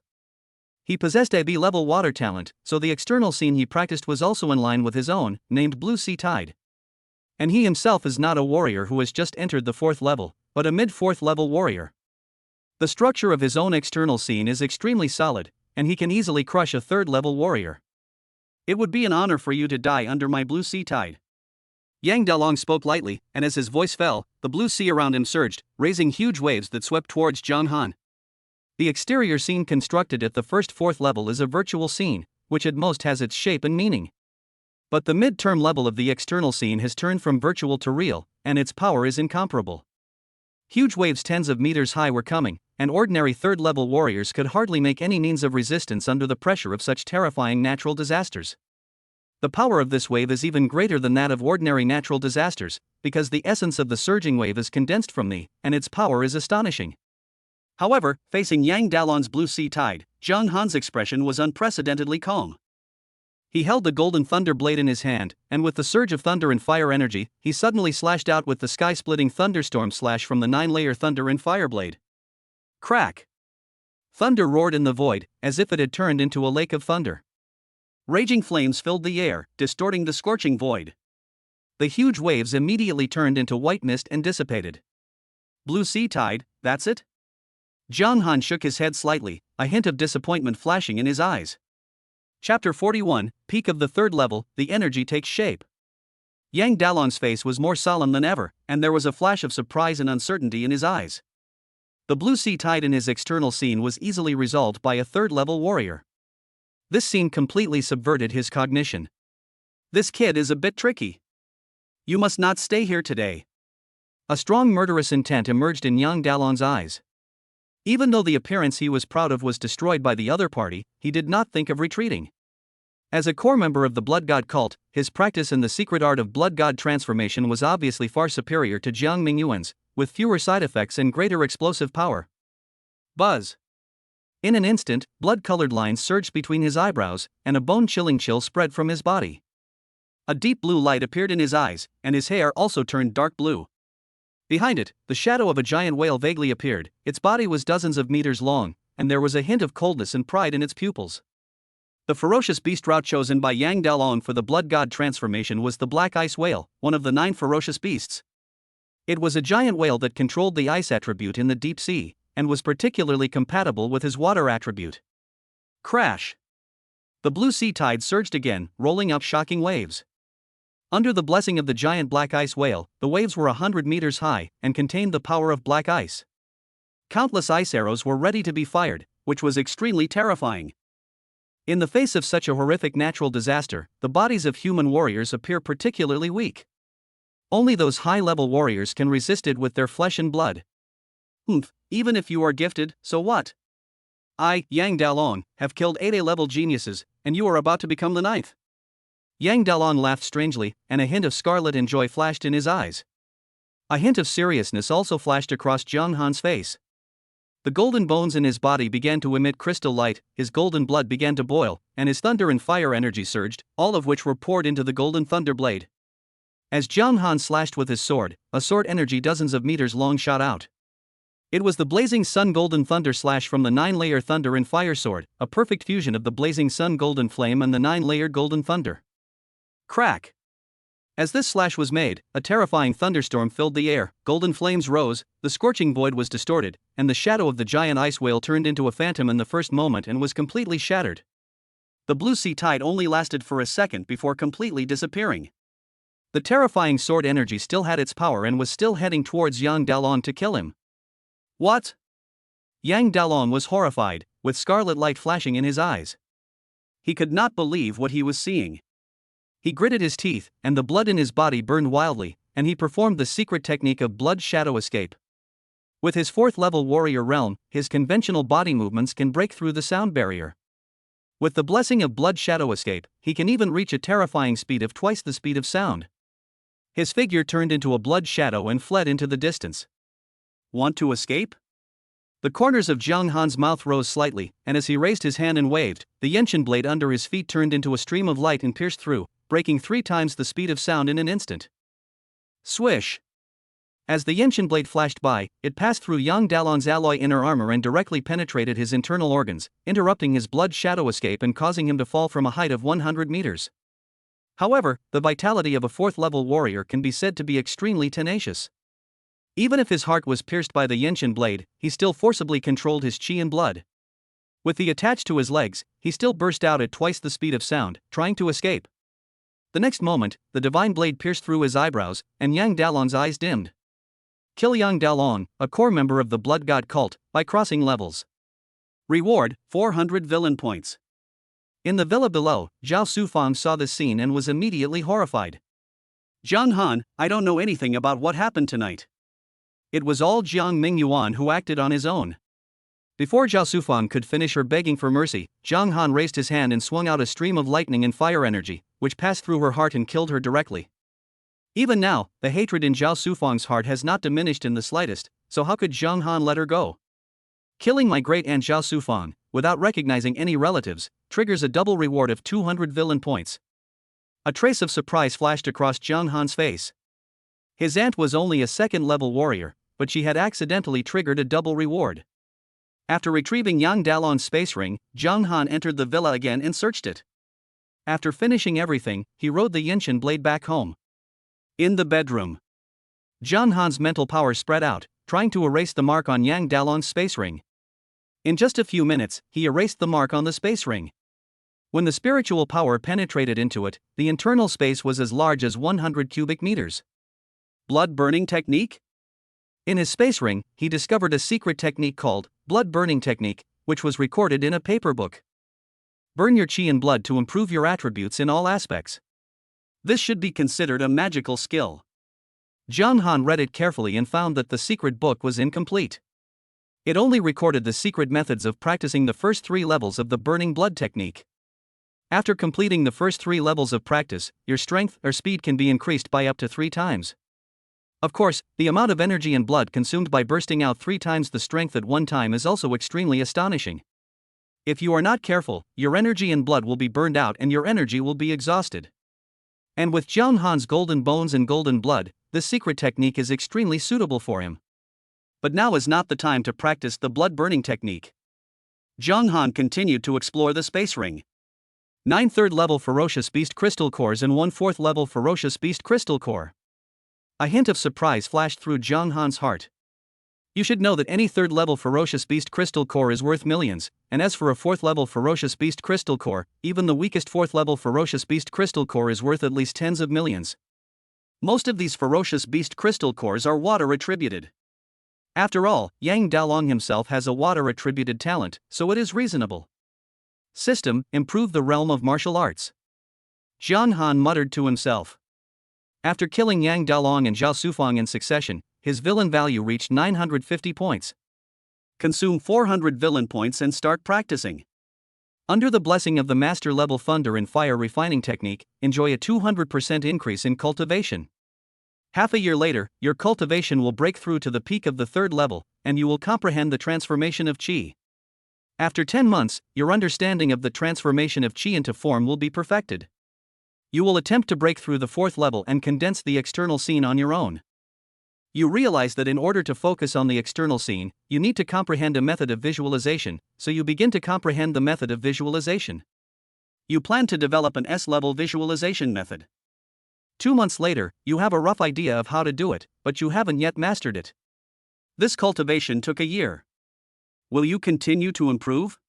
He possessed a B-level water talent, so the external scene he practiced was also in line with his own, named Blue Sea Tide. And he himself is not a warrior who has just entered the 4th level, but a mid-4th level warrior. The structure of his own external scene is extremely solid, and he can easily crush a 3rd level warrior. It would be an honor for you to die under my Blue Sea Tide. Yang Dalong spoke lightly, and as his voice fell, the blue sea around him surged, raising huge waves that swept towards Zhang Han. The exterior scene constructed at the 4th level is a virtual scene, which at most has its shape and meaning. But the mid-term level of the external scene has turned from virtual to real, and its power is incomparable. Huge waves tens of meters high were coming, and ordinary 3rd level warriors could hardly make any means of resistance under the pressure of such terrifying natural disasters. The power of this wave is even greater than that of ordinary natural disasters, because the essence of the surging wave is condensed from the, and its power is astonishing. However, facing Yang Dalong's Blue Sea Tide, Zhang Han's expression was unprecedentedly calm. He held the golden thunder blade in his hand, and with the surge of thunder and fire energy, he suddenly slashed out with the sky-splitting thunderstorm slash from the 9-layer thunder and fire blade. Crack! Thunder roared in the void, as if it had turned into a lake of thunder. Raging flames filled the air, distorting the scorching void. The huge waves immediately turned into white mist and dissipated. Blue Sea Tide, that's it? Zhang Han shook his head slightly, a hint of disappointment flashing in his eyes. Chapter 41, Peak of the 3rd level, the energy takes shape. Yang Dalong's face was more solemn than ever, and there was a flash of surprise and uncertainty in his eyes. The Blue Sea Tide in his external scene was easily resolved by a 3rd level warrior. This scene completely subverted his cognition. This kid is a bit tricky. You must not stay here today. A strong murderous intent emerged in Yang Dalong's eyes. Even though the appearance he was proud of was destroyed by the other party, he did not think of retreating. As a core member of the Blood God cult, his practice in the secret art of Blood God transformation was obviously far superior to Jiang Mingyuan's, with fewer side effects and greater explosive power. Buzz! In an instant, blood-colored lines surged between his eyebrows, and a bone-chilling chill spread from his body. A deep blue light appeared in his eyes, and his hair also turned dark blue. Behind it, the shadow of a giant whale vaguely appeared. Its body was dozens of meters long, and there was a hint of coldness and pride in its pupils. The ferocious beast route chosen by Yang Dalong for the Blood God transformation was the black ice whale, one of the 9 ferocious beasts. It was a giant whale that controlled the ice attribute in the deep sea, and was particularly compatible with his water attribute. Crash! The Blue Sea Tide surged again, rolling up shocking waves. Under the blessing of the giant black ice whale, the waves were 100 meters high, and contained the power of black ice. Countless ice arrows were ready to be fired, which was extremely terrifying. In the face of such a horrific natural disaster, the bodies of human warriors appear particularly weak. Only those high-level warriors can resist it with their flesh and blood. Even if you are gifted, so what? I, Yang Dalong, have killed 8 A-level geniuses, and you are about to become the 9th. Yang Dalong laughed strangely, and a hint of scarlet and joy flashed in his eyes. A hint of seriousness also flashed across Zhang Han's face. The golden bones in his body began to emit crystal light, his golden blood began to boil, and his thunder and fire energy surged, all of which were poured into the golden thunder blade. As Zhang Han slashed with his sword, a sword energy dozens of meters long shot out. It was the blazing sun golden thunder slash from the 9-layer thunder and fire sword, a perfect fusion of the blazing sun golden flame and the 9-layered golden thunder. Crack! As this slash was made, a terrifying thunderstorm filled the air, golden flames rose, the scorching void was distorted, and the shadow of the giant ice whale turned into a phantom in the first moment and was completely shattered. The Blue Sea Tide only lasted for a second before completely disappearing. The terrifying sword energy still had its power and was still heading towards Yang Dalong to kill him. What? Yang Dalong was horrified, with scarlet light flashing in his eyes. He could not believe what he was seeing. He gritted his teeth, and the blood in his body burned wildly, and he performed the secret technique of blood shadow escape. With his 4th-level warrior realm, his conventional body movements can break through the sound barrier. With the blessing of blood shadow escape, he can even reach a terrifying speed of twice the speed of sound. His figure turned into a blood shadow and fled into the distance. Want to escape? The corners of Zhang Han's mouth rose slightly, and as he raised his hand and waved, the Yenshin blade under his feet turned into a stream of light and pierced through, breaking 3 times the speed of sound in an instant. Swish! As the Yenshin blade flashed by, it passed through Yang Dalon's alloy inner armor and directly penetrated his internal organs, interrupting his blood shadow escape and causing him to fall from a height of 100 meters. However, the vitality of a 4th-level warrior can be said to be extremely tenacious. Even if his heart was pierced by the Yenshin blade, he still forcibly controlled his chi and blood. With the attached to his legs, he still burst out at twice the speed of sound, trying to escape. The next moment, the divine blade pierced through his eyebrows, and Yang Dalon's eyes dimmed. Kill Yang Dalong, a core member of the Blood God cult, by crossing levels. Reward, 400 villain points. In the villa below, Zhao Sufang saw this scene and was immediately horrified. Zhang Han, I don't know anything about what happened tonight. It was all Jiang Mingyuan who acted on his own. Before Zhao Sufang could finish her begging for mercy, Zhang Han raised his hand and swung out a stream of lightning and fire energy, which passed through her heart and killed her directly. Even now, the hatred in Zhao Sufang's heart has not diminished in the slightest, so how could Zhang Han let her go? Killing my great-aunt Zhao Sufang, without recognizing any relatives, triggers a double reward of 200 villain points. A trace of surprise flashed across Zhang Han's face. His aunt was only a 2nd-level warrior, but she had accidentally triggered a double reward. After retrieving Yang Dalon's space ring, Zhang Han entered the villa again and searched it. After finishing everything, he rode the Yenshin blade back home. In the bedroom, Zhang Han's mental power spread out, trying to erase the mark on Yang Dalon's space ring. In just a few minutes, he erased the mark on the space ring. When the spiritual power penetrated into it, the internal space was as large as 100 cubic meters. Blood burning technique? In his space ring, he discovered a secret technique called blood burning technique, which was recorded in a paper book. Burn your chi and blood to improve your attributes in all aspects. This should be considered a magical skill. Zhang Han read it carefully and found that the secret book was incomplete. It only recorded the secret methods of practicing the first 3 levels of the burning blood technique. After completing the first 3 levels of practice, your strength or speed can be increased by up to 3 times. Of course, the amount of energy and blood consumed by bursting out 3 times the strength at one time is also extremely astonishing. If you are not careful, your energy and blood will be burned out and your energy will be exhausted. And with Zhang Han's golden bones and golden blood, this secret technique is extremely suitable for him. But now is not the time to practice the blood burning technique. Zhang Han continued to explore the space ring. 9 3rd-level ferocious beast crystal cores and 1 4th-level ferocious beast crystal core. A hint of surprise flashed through Zhang Han's heart. You should know that any 3rd-level ferocious beast crystal core is worth millions, and as for a 4th-level ferocious beast crystal core, even the weakest 4th-level ferocious beast crystal core is worth at least tens of millions. Most of these ferocious beast crystal cores are water attributed. After all, Yang Dalong himself has a water attributed talent, so it is reasonable. System, improve the realm of martial arts. Zhang Han muttered to himself. After killing Yang Dalong and Zhao Sufang in succession, his villain value reached 950 points. Consume 400 villain points and start practicing. Under the blessing of the master-level thunder and fire refining technique, enjoy a 200% increase in cultivation. Half a year later, your cultivation will break through to the peak of the 3rd level, and you will comprehend the transformation of chi. After 10 months, your understanding of the transformation of chi into form will be perfected. You will attempt to break through the 4th level and condense the external scene on your own. You realize that in order to focus on the external scene, you need to comprehend a method of visualization, so you begin to comprehend the method of visualization. You plan to develop an S-level visualization method. 2 months later, you have a rough idea of how to do it, but you haven't yet mastered it. This cultivation took a year. Will you continue to improve?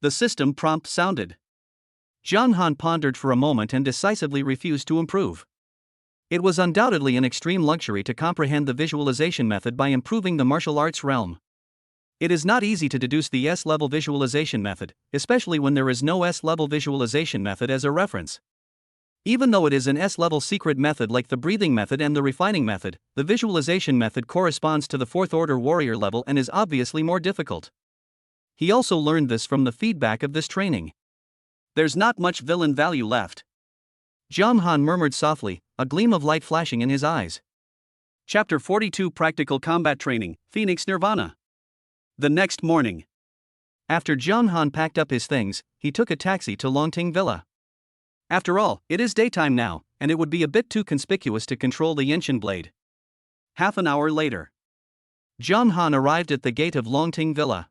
The system prompt sounded. Zhang Han pondered for a moment and decisively refused to improve. It was undoubtedly an extreme luxury to comprehend the visualization method by improving the martial arts realm. It is not easy to deduce the S-level visualization method, especially when there is no S-level visualization method as a reference. Even though it is an S-level secret method like the breathing method and the refining method, the visualization method corresponds to the 4th-order warrior level and is obviously more difficult. He also learned this from the feedback of this training. There's not much villain value left. Zhang Han murmured softly, a gleam of light flashing in his eyes. Chapter 42 Practical Combat Training, Phoenix Nirvana. The next morning, after Zhang Han packed up his things, he took a taxi to Longting Villa. After all, it is daytime now, and it would be a bit too conspicuous to control the Yenshin blade. Half an hour later, John Han arrived at the gate of Longting Villa.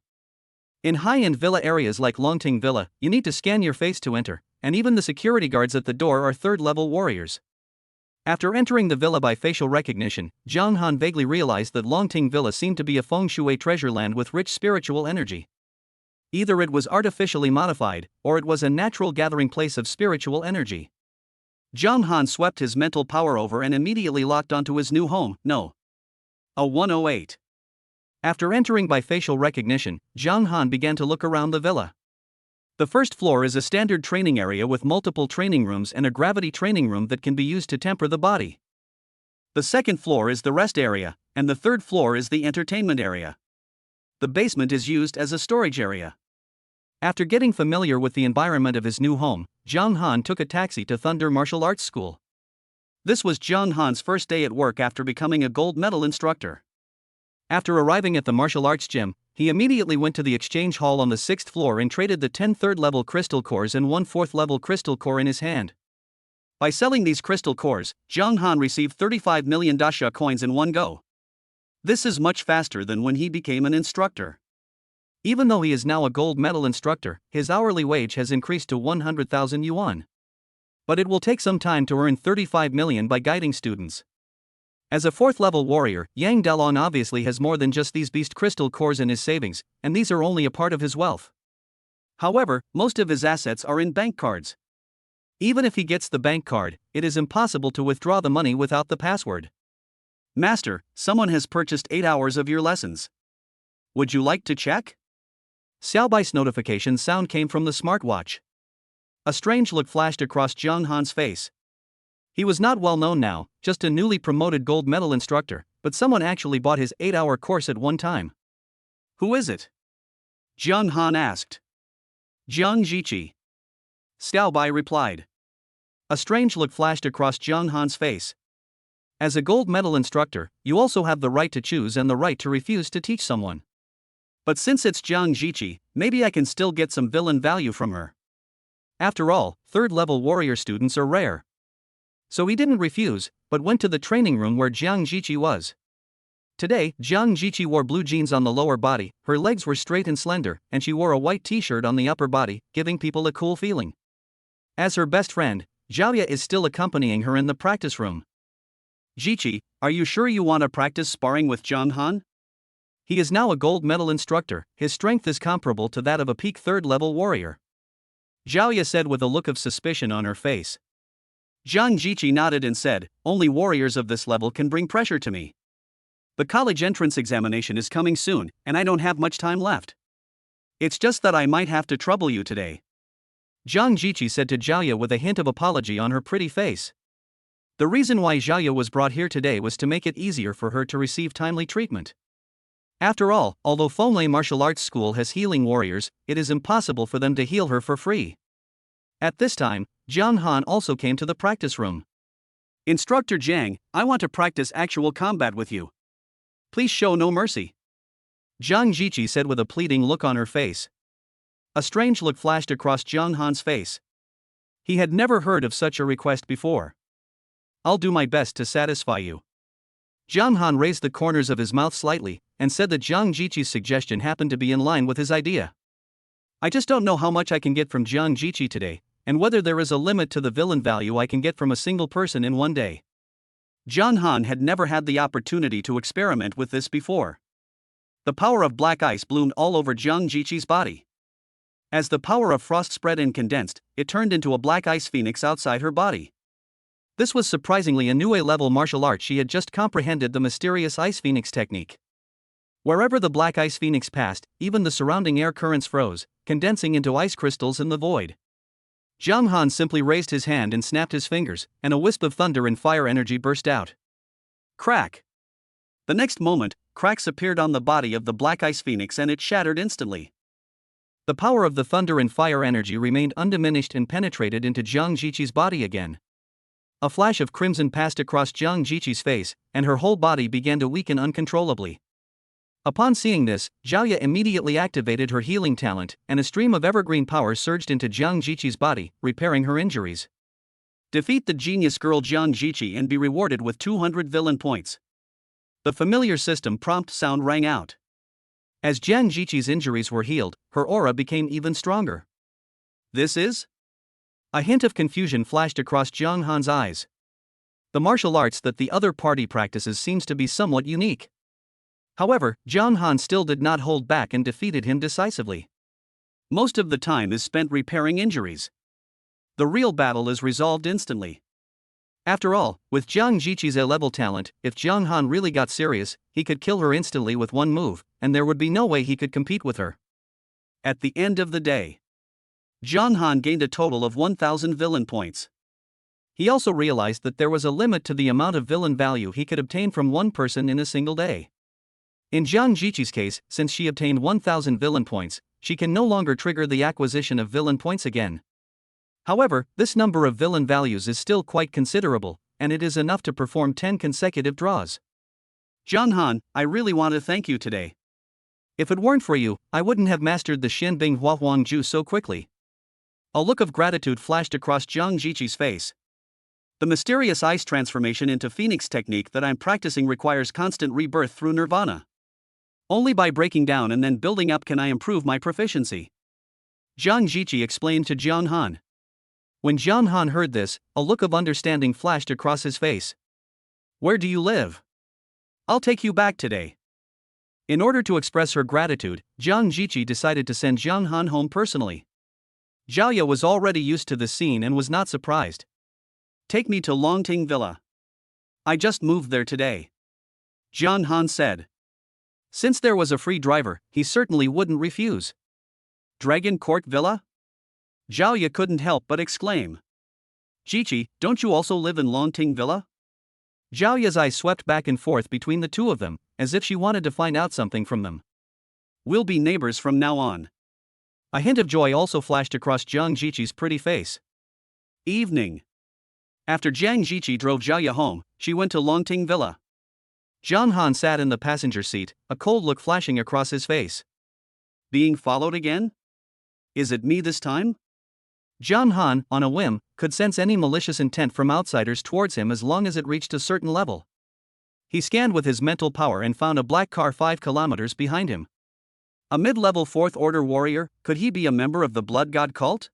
In high-end villa areas like Longting Villa, you need to scan your face to enter, and even the security guards at the door are third-level warriors. After entering the villa by facial recognition, John Han vaguely realized that Longting Villa seemed to be a feng shui treasure land with rich spiritual energy. Either it was artificially modified, or it was a natural gathering place of spiritual energy. John Han swept his mental power over and immediately locked onto his new home, No. A 108. After entering by facial recognition, John Han began to look around the villa. The first floor is a standard training area with multiple training rooms and a gravity training room that can be used to temper the body. The second floor is the rest area, and the third floor is the entertainment area. The basement is used as a storage area. After getting familiar with the environment of his new home, John Han took a taxi to Thunder Martial Arts School. This was John Han's first day at work after becoming a gold medal instructor. After arriving at the martial arts gym, he immediately went to the exchange hall on the 6th floor and traded the 10 third-level crystal cores and 1 4th-level crystal core in his hand. By selling these crystal cores, John Han received 35 million dasha coins in one go. This is much faster than when he became an instructor. Even though he is now a gold medal instructor, his hourly wage has increased to 100,000 yuan. But it will take some time to earn 35 million by guiding students. As a 4th-level warrior, Yang Dalong obviously has more than just these beast crystal cores in his savings, and these are only a part of his wealth. However, most of his assets are in bank cards. Even if he gets the bank card, it is impossible to withdraw the money without the password. Master, someone has purchased 8 hours of your lessons. Would you like to check? Xiaobai's notification sound came from the smartwatch. A strange look flashed across John Han's face. He was not well known now, just a newly promoted gold medal instructor, but someone actually bought his 8-hour course at one time. Who is it? John Han asked. Jiang Jiqi. Xiaobai replied. A strange look flashed across John Han's face. As a gold medal instructor, you also have the right to choose and the right to refuse to teach someone. But since it's Jiang Jiqi, maybe I can still get some villain value from her. After all, third-level warrior students are rare. So he didn't refuse, but went to the training room where Jiang Jiqi was. Today, Jiang Jiqi wore blue jeans on the lower body, her legs were straight and slender, and she wore a white t-shirt on the upper body, giving people a cool feeling. As her best friend, Zhaoya is still accompanying her in the practice room. Jiqi, are you sure you want to practice sparring with John Han? He is now a gold medal instructor, his strength is comparable to that of a peak third-level warrior. Zhaoya said with a look of suspicion on her face. Jiang Jiqi nodded and said, only warriors of this level can bring pressure to me. The college entrance examination is coming soon, and I don't have much time left. It's just that I might have to trouble you today. Jiang Jiqi said to Zhaoya with a hint of apology on her pretty face. The reason why Zhaoya was brought here today was to make it easier for her to receive timely treatment. After all, although Fenglei Martial Arts School has healing warriors, it is impossible for them to heal her for free. At this time, John Han also came to the practice room. Instructor Jiang, I want to practice actual combat with you. Please show no mercy. Jiang Jiqi said with a pleading look on her face. A strange look flashed across John Han's face. He had never heard of such a request before. I'll do my best to satisfy you. John Han raised the corners of his mouth slightly, and said that Jiang Jiqi's suggestion happened to be in line with his idea. I just don't know how much I can get from Jiang Jiqi today, and whether there is a limit to the villain value I can get from a single person in one day. John Han had never had the opportunity to experiment with this before. The power of black ice bloomed all over Jiang Jiqi's body. As the power of frost spread and condensed, it turned into a black ice phoenix outside her body. This was surprisingly a new A-level martial art. She had just comprehended the mysterious ice phoenix technique. Wherever the black ice phoenix passed, even the surrounding air currents froze, condensing into ice crystals in the void. Jiang Han simply raised his hand and snapped his fingers, and a wisp of thunder and fire energy burst out. Crack! The next moment, cracks appeared on the body of the black ice phoenix and it shattered instantly. The power of the thunder and fire energy remained undiminished and penetrated into Jiang Jiqi's body again. A flash of crimson passed across Jiang Jiqi's face, and her whole body began to weaken uncontrollably. Upon seeing this, Zhaoya immediately activated her healing talent, and a stream of evergreen power surged into Jiang Jiqi's body, repairing her injuries. Defeat the genius girl Jiang Jiqi and be rewarded with 200 villain points. The familiar system prompt sound rang out. As Jiang Jiqi's injuries were healed, her aura became even stronger. This is? A hint of confusion flashed across Jiang Han's eyes. The martial arts that the other party practices seems to be somewhat unique. However, Jiang Han still did not hold back and defeated him decisively. Most of the time is spent repairing injuries. The real battle is resolved instantly. After all, with Jiang Jiqi's A-level talent, if Jiang Han really got serious, he could kill her instantly with one move, and there would be no way he could compete with her. At the end of the day, Jiang Han gained a total of 1,000 villain points. He also realized that there was a limit to the amount of villain value he could obtain from one person in a single day. In Jiang Jiqi's case, since she obtained 1,000 villain points, she can no longer trigger the acquisition of villain points again. However, this number of villain values is still quite considerable, and it is enough to perform 10 consecutive draws. Jiang Han, I really want to thank you today. If it weren't for you, I wouldn't have mastered the Shinbing Huahuang Ju so quickly. A look of gratitude flashed across Jiang Jiqi's face. The mysterious ice transformation into Phoenix technique that I'm practicing requires constant rebirth through nirvana. Only by breaking down and then building up can I improve my proficiency. Jiang Jiqi explained to Jiang Han. When Jiang Han heard this, a look of understanding flashed across his face. Where do you live? I'll take you back today. In order to express her gratitude, Jiang Jiqi decided to send Jiang Han home personally. Zhaoya was already used to the scene and was not surprised. Take me to Longting Villa. I just moved there today. Jiang Han said. Since there was a free driver, he certainly wouldn't refuse. Dragon Court Villa? Zhaoya couldn't help but exclaim. Jiqi, don't you also live in Longting Villa? Zhaoya's eyes swept back and forth between the two of them, as if she wanted to find out something from them. We'll be neighbors from now on. A hint of joy also flashed across Jiang Jiqi's pretty face. Evening. After Jiang Jiqi drove Zhaoya home, she went to Longting Villa. Jiang Han sat in the passenger seat, a cold look flashing across his face. Being followed again? Is it me this time? Jiang Han, on a whim, could sense any malicious intent from outsiders towards him as long as it reached a certain level. He scanned with his mental power and found a black car 5 kilometers behind him. A mid-level 4th Order warrior, could he be a member of the Blood God cult?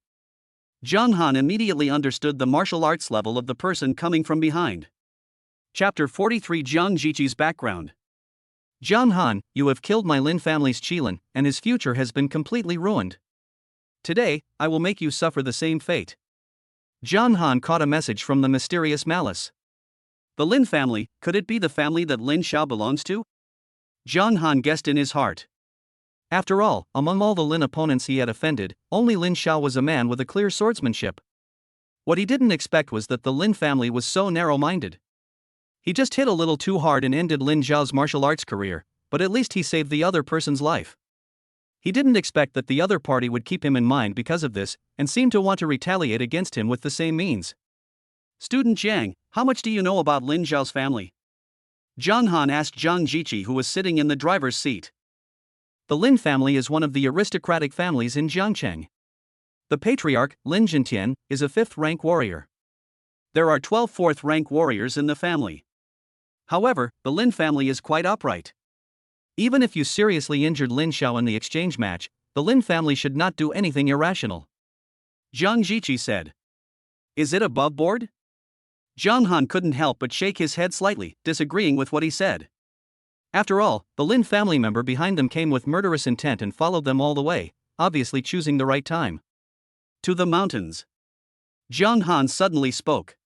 Jiang Han immediately understood the martial arts level of the person coming from behind. Chapter 43 Jiang Jiqi's background. Jiang Han, you have killed my Lin family's Qilin, and his future has been completely ruined. Today, I will make you suffer the same fate. Jiang Han caught a message from the mysterious malice. The Lin family, could it be the family that Lin Xiao belongs to? Jiang Han guessed in his heart. After all, among all the Lin opponents he had offended, only Lin Xiao was a man with a clear swordsmanship. What he didn't expect was that the Lin family was so narrow-minded. He just hit a little too hard and ended Lin Xiao's martial arts career, but at least he saved the other person's life. He didn't expect that the other party would keep him in mind because of this, and seemed to want to retaliate against him with the same means. Student Jiang, how much do you know about Lin Xiao's family? Jiang Han asked Jiang Jiqi, who was sitting in the driver's seat. The Lin family is one of the aristocratic families in Jiangcheng. The patriarch, Lin Jintian, is a 5th-rank warrior. There are 12 4th-rank warriors in the family. However, the Lin family is quite upright. Even if you seriously injured Lin Xiao in the exchange match, the Lin family should not do anything irrational. Jiang Jiqi said. Is it above board? Jiang Han couldn't help but shake his head slightly, disagreeing with what he said. After all, the Lin family member behind them came with murderous intent and followed them all the way, obviously choosing the right time. To the mountains. Jiang Han suddenly spoke.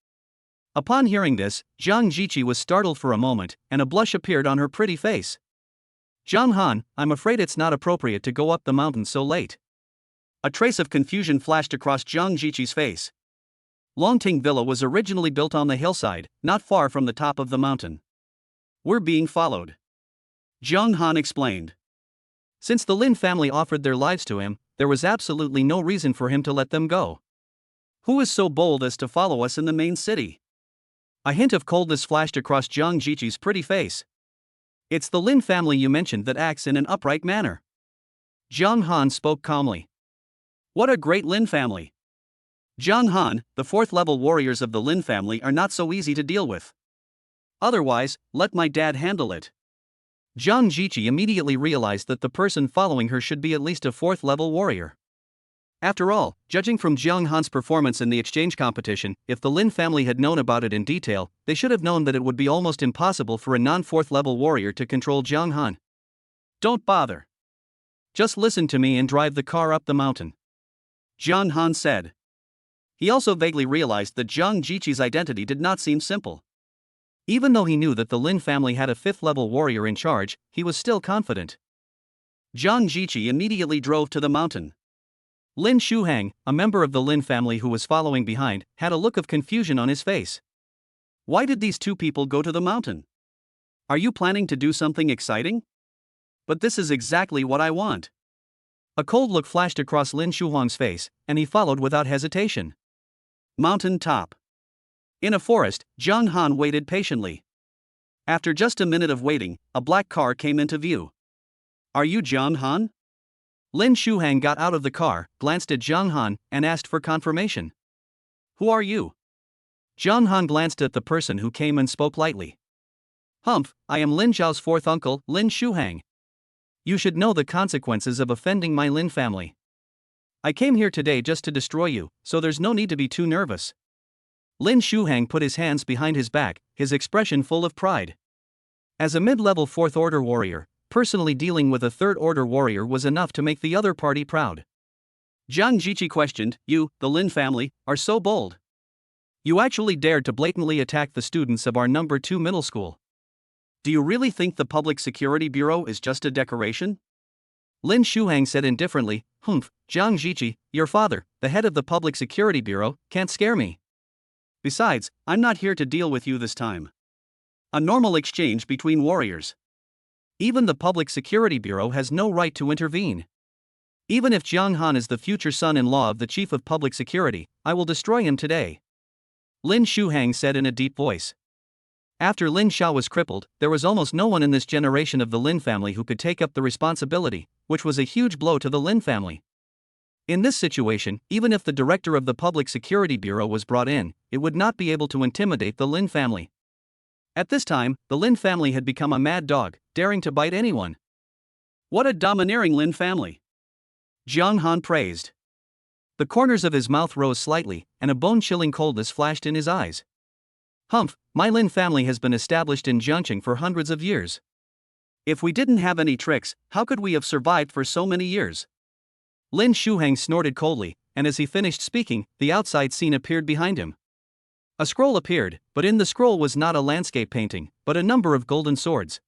Upon hearing this, Jiang Jiqi was startled for a moment, and a blush appeared on her pretty face. Jiang Han, I'm afraid it's not appropriate to go up the mountain so late. A trace of confusion flashed across Jiang Jiqi's face. Longting Villa was originally built on the hillside, not far from the top of the mountain. We're being followed. Jiang Han explained. Since the Lin family offered their lives to him, there was absolutely no reason for him to let them go. Who is so bold as to follow us in the main city? A hint of coldness flashed across Jiang Jiqi's pretty face. It's the Lin family you mentioned that acts in an upright manner. Jiang Han spoke calmly. What a great Lin family. Zhang Han, the fourth-level warriors of the Lin family are not so easy to deal with. Otherwise, let my dad handle it. Zhang Jiqi immediately realized that the person following her should be at least a fourth-level warrior. After all, judging from Zhang Han's performance in the exchange competition, if the Lin family had known about it in detail, they should have known that it would be almost impossible for a non-fourth-level warrior to control Zhang Han. Don't bother. Just listen to me and drive the car up the mountain, Zhang Han said. He also vaguely realized that Zhang Jiqi's identity did not seem simple. Even though he knew that the Lin family had a fifth-level warrior in charge, he was still confident. Zhang Jiqi immediately drove to the mountain. Lin Shuhang, a member of the Lin family who was following behind, had a look of confusion on his face. Why did these two people go to the mountain? Are you planning to do something exciting? But this is exactly what I want. A cold look flashed across Lin Shuhang's face, and he followed without hesitation. Mountain top. In a forest, Zhang Han waited patiently. After just a minute of waiting, a black car came into view. Are you Zhang Han? Lin Shuhang got out of the car, glanced at Zhang Han, and asked for confirmation. Who are you? Zhang Han glanced at the person who came and spoke lightly. Humph, I am Lin Zhao's fourth uncle, Lin Shuhang. You should know the consequences of offending my Lin family. I came here today just to destroy you, so there's no need to be too nervous. Lin Shuhang put his hands behind his back, his expression full of pride. As a mid-level fourth-order warrior, personally dealing with a third-order warrior was enough to make the other party proud. Zhang Jiqi questioned, You, the Lin family, are so bold. You actually dared to blatantly attack the students of our number 2 middle school. Do you really think the Public Security Bureau is just a decoration? Lin Shuhang said indifferently, Humph, Zhang Jiqi, your father, the head of the Public Security Bureau, can't scare me. Besides, I'm not here to deal with you this time. A normal exchange between warriors. Even the Public Security Bureau has no right to intervene. Even if Zhang Han is the future son-in-law of the Chief of Public Security, I will destroy him today. Lin Shuhang said in a deep voice. After Lin Xiao was crippled, there was almost no one in this generation of the Lin family who could take up the responsibility, which was a huge blow to the Lin family. In this situation, even if the director of the Public Security Bureau was brought in, it would not be able to intimidate the Lin family. At this time, the Lin family had become a mad dog, daring to bite anyone. What a domineering Lin family! Zhang Han praised. The corners of his mouth rose slightly, and a bone-chilling coldness flashed in his eyes. Humph, my Lin family has been established in Jiangqing for hundreds of years. If we didn't have any tricks, how could we have survived for so many years? Lin Shuhang snorted coldly, and as he finished speaking, the outside scene appeared behind him. A scroll appeared, but in the scroll was not a landscape painting, but a number of golden swords.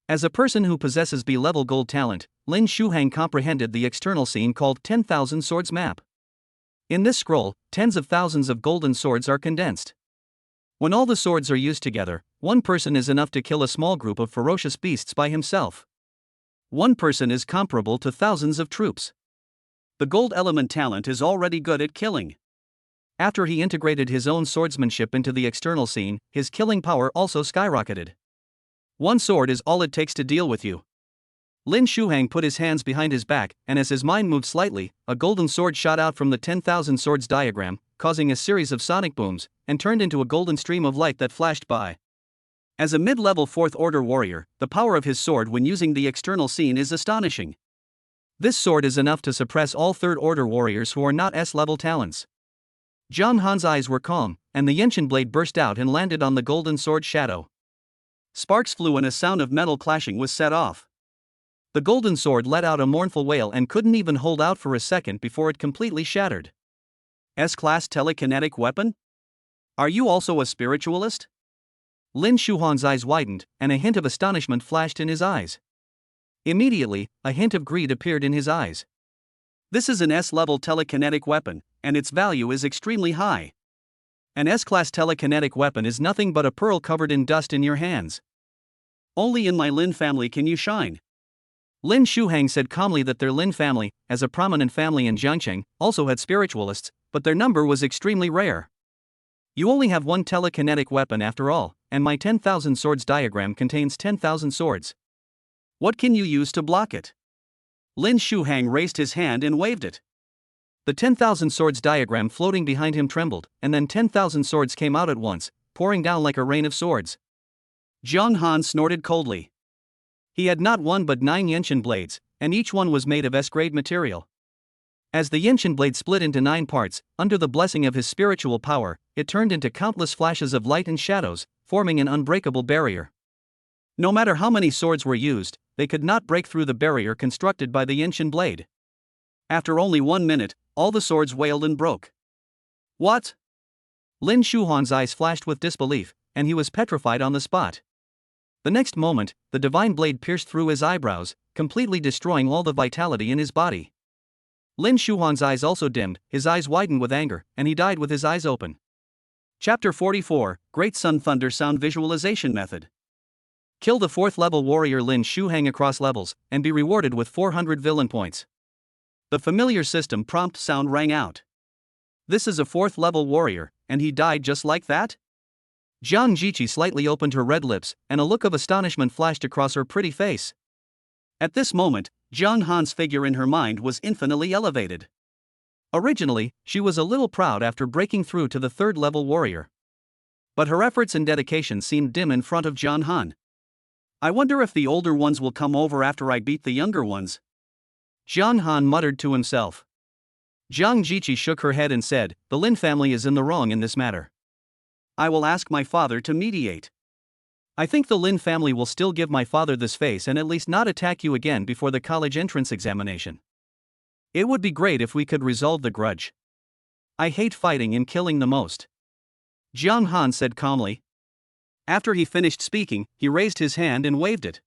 As a person who possesses B-level gold talent, Lin Shuhang comprehended the external scene called 10,000 Swords Map. In this scroll, tens of thousands of golden swords are condensed. When all the swords are used together, one person is enough to kill a small group of ferocious beasts by himself. One person is comparable to thousands of troops. The gold element talent is already good at killing. After he integrated his own swordsmanship into the external scene, his killing power also skyrocketed. One sword is all it takes to deal with you. Lin Shuhang put his hands behind his back, and as his mind moved slightly, a golden sword shot out from the 10,000 swords diagram, causing a series of sonic booms, and turned into a golden stream of light that flashed by. As a mid-level fourth-order warrior, the power of his sword when using the external scene is astonishing. This sword is enough to suppress all third-order warriors who are not S-level talents. Zhang Han's eyes were calm, and the Yenshin blade burst out and landed on the golden sword shadow. Sparks flew and a sound of metal clashing was set off. The golden sword let out a mournful wail and couldn't even hold out for a second before it completely shattered. S-class telekinetic weapon? Are you also a spiritualist? Lin Shuhang's eyes widened, and a hint of astonishment flashed in his eyes. Immediately, a hint of greed appeared in his eyes. This is an S-level telekinetic weapon, and its value is extremely high. An S-class telekinetic weapon is nothing but a pearl covered in dust in your hands. Only in my Lin family can you shine. Lin Shuhang said calmly that their Lin family, as a prominent family in Jiangqing, also had spiritualists, but their number was extremely rare. You only have one telekinetic weapon after all, and my 10,000 swords diagram contains 10,000 swords. What can you use to block it? Lin Shuhang raised his hand and waved it. The 10,000 swords diagram floating behind him trembled, and then 10,000 swords came out at once, pouring down like a rain of swords. Zhang Han snorted coldly. He had not one but 9 Yenshin blades, and each one was made of S-grade material. As the Yenshin blade split into 9 parts, under the blessing of his spiritual power, it turned into countless flashes of light and shadows, forming an unbreakable barrier. No matter how many swords were used, they could not break through the barrier constructed by the Yenshin blade. After only 1 minute, all the swords wailed and broke. What? Lin Shuhuan's eyes flashed with disbelief, and he was petrified on the spot. The next moment, the divine blade pierced through his eyebrows, completely destroying all the vitality in his body. Lin Shuhuan's eyes also dimmed, his eyes widened with anger, and he died with his eyes open. Chapter 44, Great Sun Thunder Sound Visualization Method. Kill the 4th level warrior Lin Shuhang across levels, and be rewarded with 400 villain points. The familiar system prompt sound rang out. This is a 4th level warrior, and he died just like that? Jiang Jiqi slightly opened her red lips, and a look of astonishment flashed across her pretty face. At this moment, Zhang Han's figure in her mind was infinitely elevated. Originally, she was a little proud after breaking through to the 3rd level warrior. But her efforts and dedication seemed dim in front of Zhang Han. I wonder if the older ones will come over after I beat the younger ones. Zhang Han muttered to himself. Jiang Jiqi shook her head and said, the Lin family is in the wrong in this matter. I will ask my father to mediate. I think the Lin family will still give my father this face and at least not attack you again before the college entrance examination. It would be great if we could resolve the grudge. I hate fighting and killing the most. Jiang Han said calmly. After he finished speaking, he raised his hand and waved it.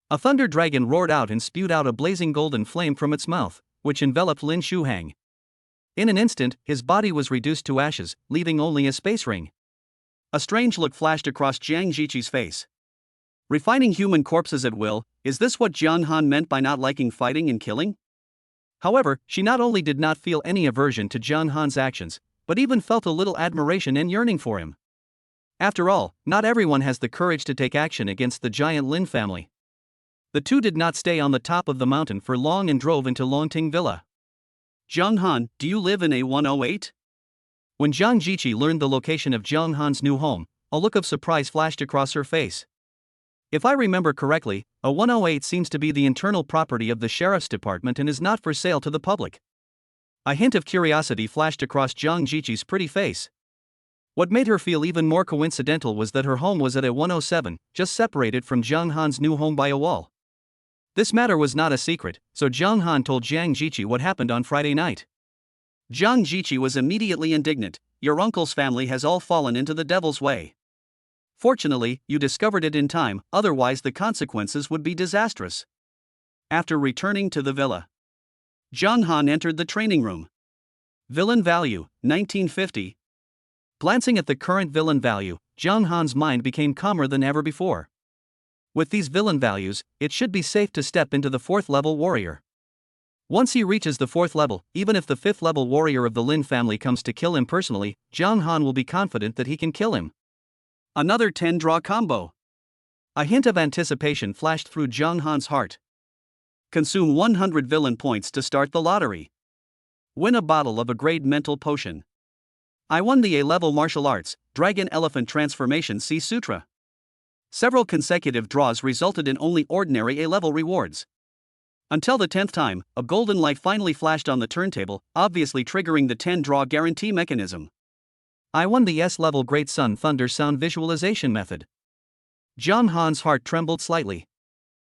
A thunder dragon roared out and spewed out a blazing golden flame from its mouth, which enveloped Lin Shuhang. In an instant, his body was reduced to ashes, leaving only a space ring. A strange look flashed across Jiang Jiqi's face. Refining human corpses at will, is this what Zhang Han meant by not liking fighting and killing? However, she not only did not feel any aversion to Zhang Han's actions, but even felt a little admiration and yearning for him. After all, not everyone has the courage to take action against the giant Lin family. The two did not stay on the top of the mountain for long and drove into Longting Villa. Zhang Han, do you live in A108? When Jiang Jiqi learned the location of Zhang Han's new home, a look of surprise flashed across her face. If I remember correctly, A108 seems to be the internal property of the sheriff's department and is not for sale to the public. A hint of curiosity flashed across Jiang Jiqi's pretty face. What made her feel even more coincidental was that her home was at A107, just separated from Zhang Han's new home by a wall. This matter was not a secret, so Zhang Han told Jiang Jiqi what happened on Friday night. Jiang Jiqi was immediately indignant. Your uncle's family has all fallen into the devil's way. Fortunately, you discovered it in time, otherwise the consequences would be disastrous. After returning to the villa, Zhang Han entered the training room. Villain value, 1950. Glancing at the current villain value, Zhang Han's mind became calmer than ever before. With these villain values, it should be safe to step into the 4th level warrior. Once he reaches the 4th level, even if the 5th level warrior of the Lin family comes to kill him personally, Zhang Han will be confident that he can kill him. Another 10-draw combo. A hint of anticipation flashed through Zhang Han's heart. Consume 100 villain points to start the lottery. Win a bottle of a grade mental potion. I won the A-level martial arts, Dragon Elephant Transformation C Sutra. Several consecutive draws resulted in only ordinary A-level rewards. Until the 10th time, a golden light finally flashed on the turntable, obviously triggering the 10-draw guarantee mechanism. I won the S-level Great Sun Thunder Sound Visualization Method. Zhang Han's heart trembled slightly.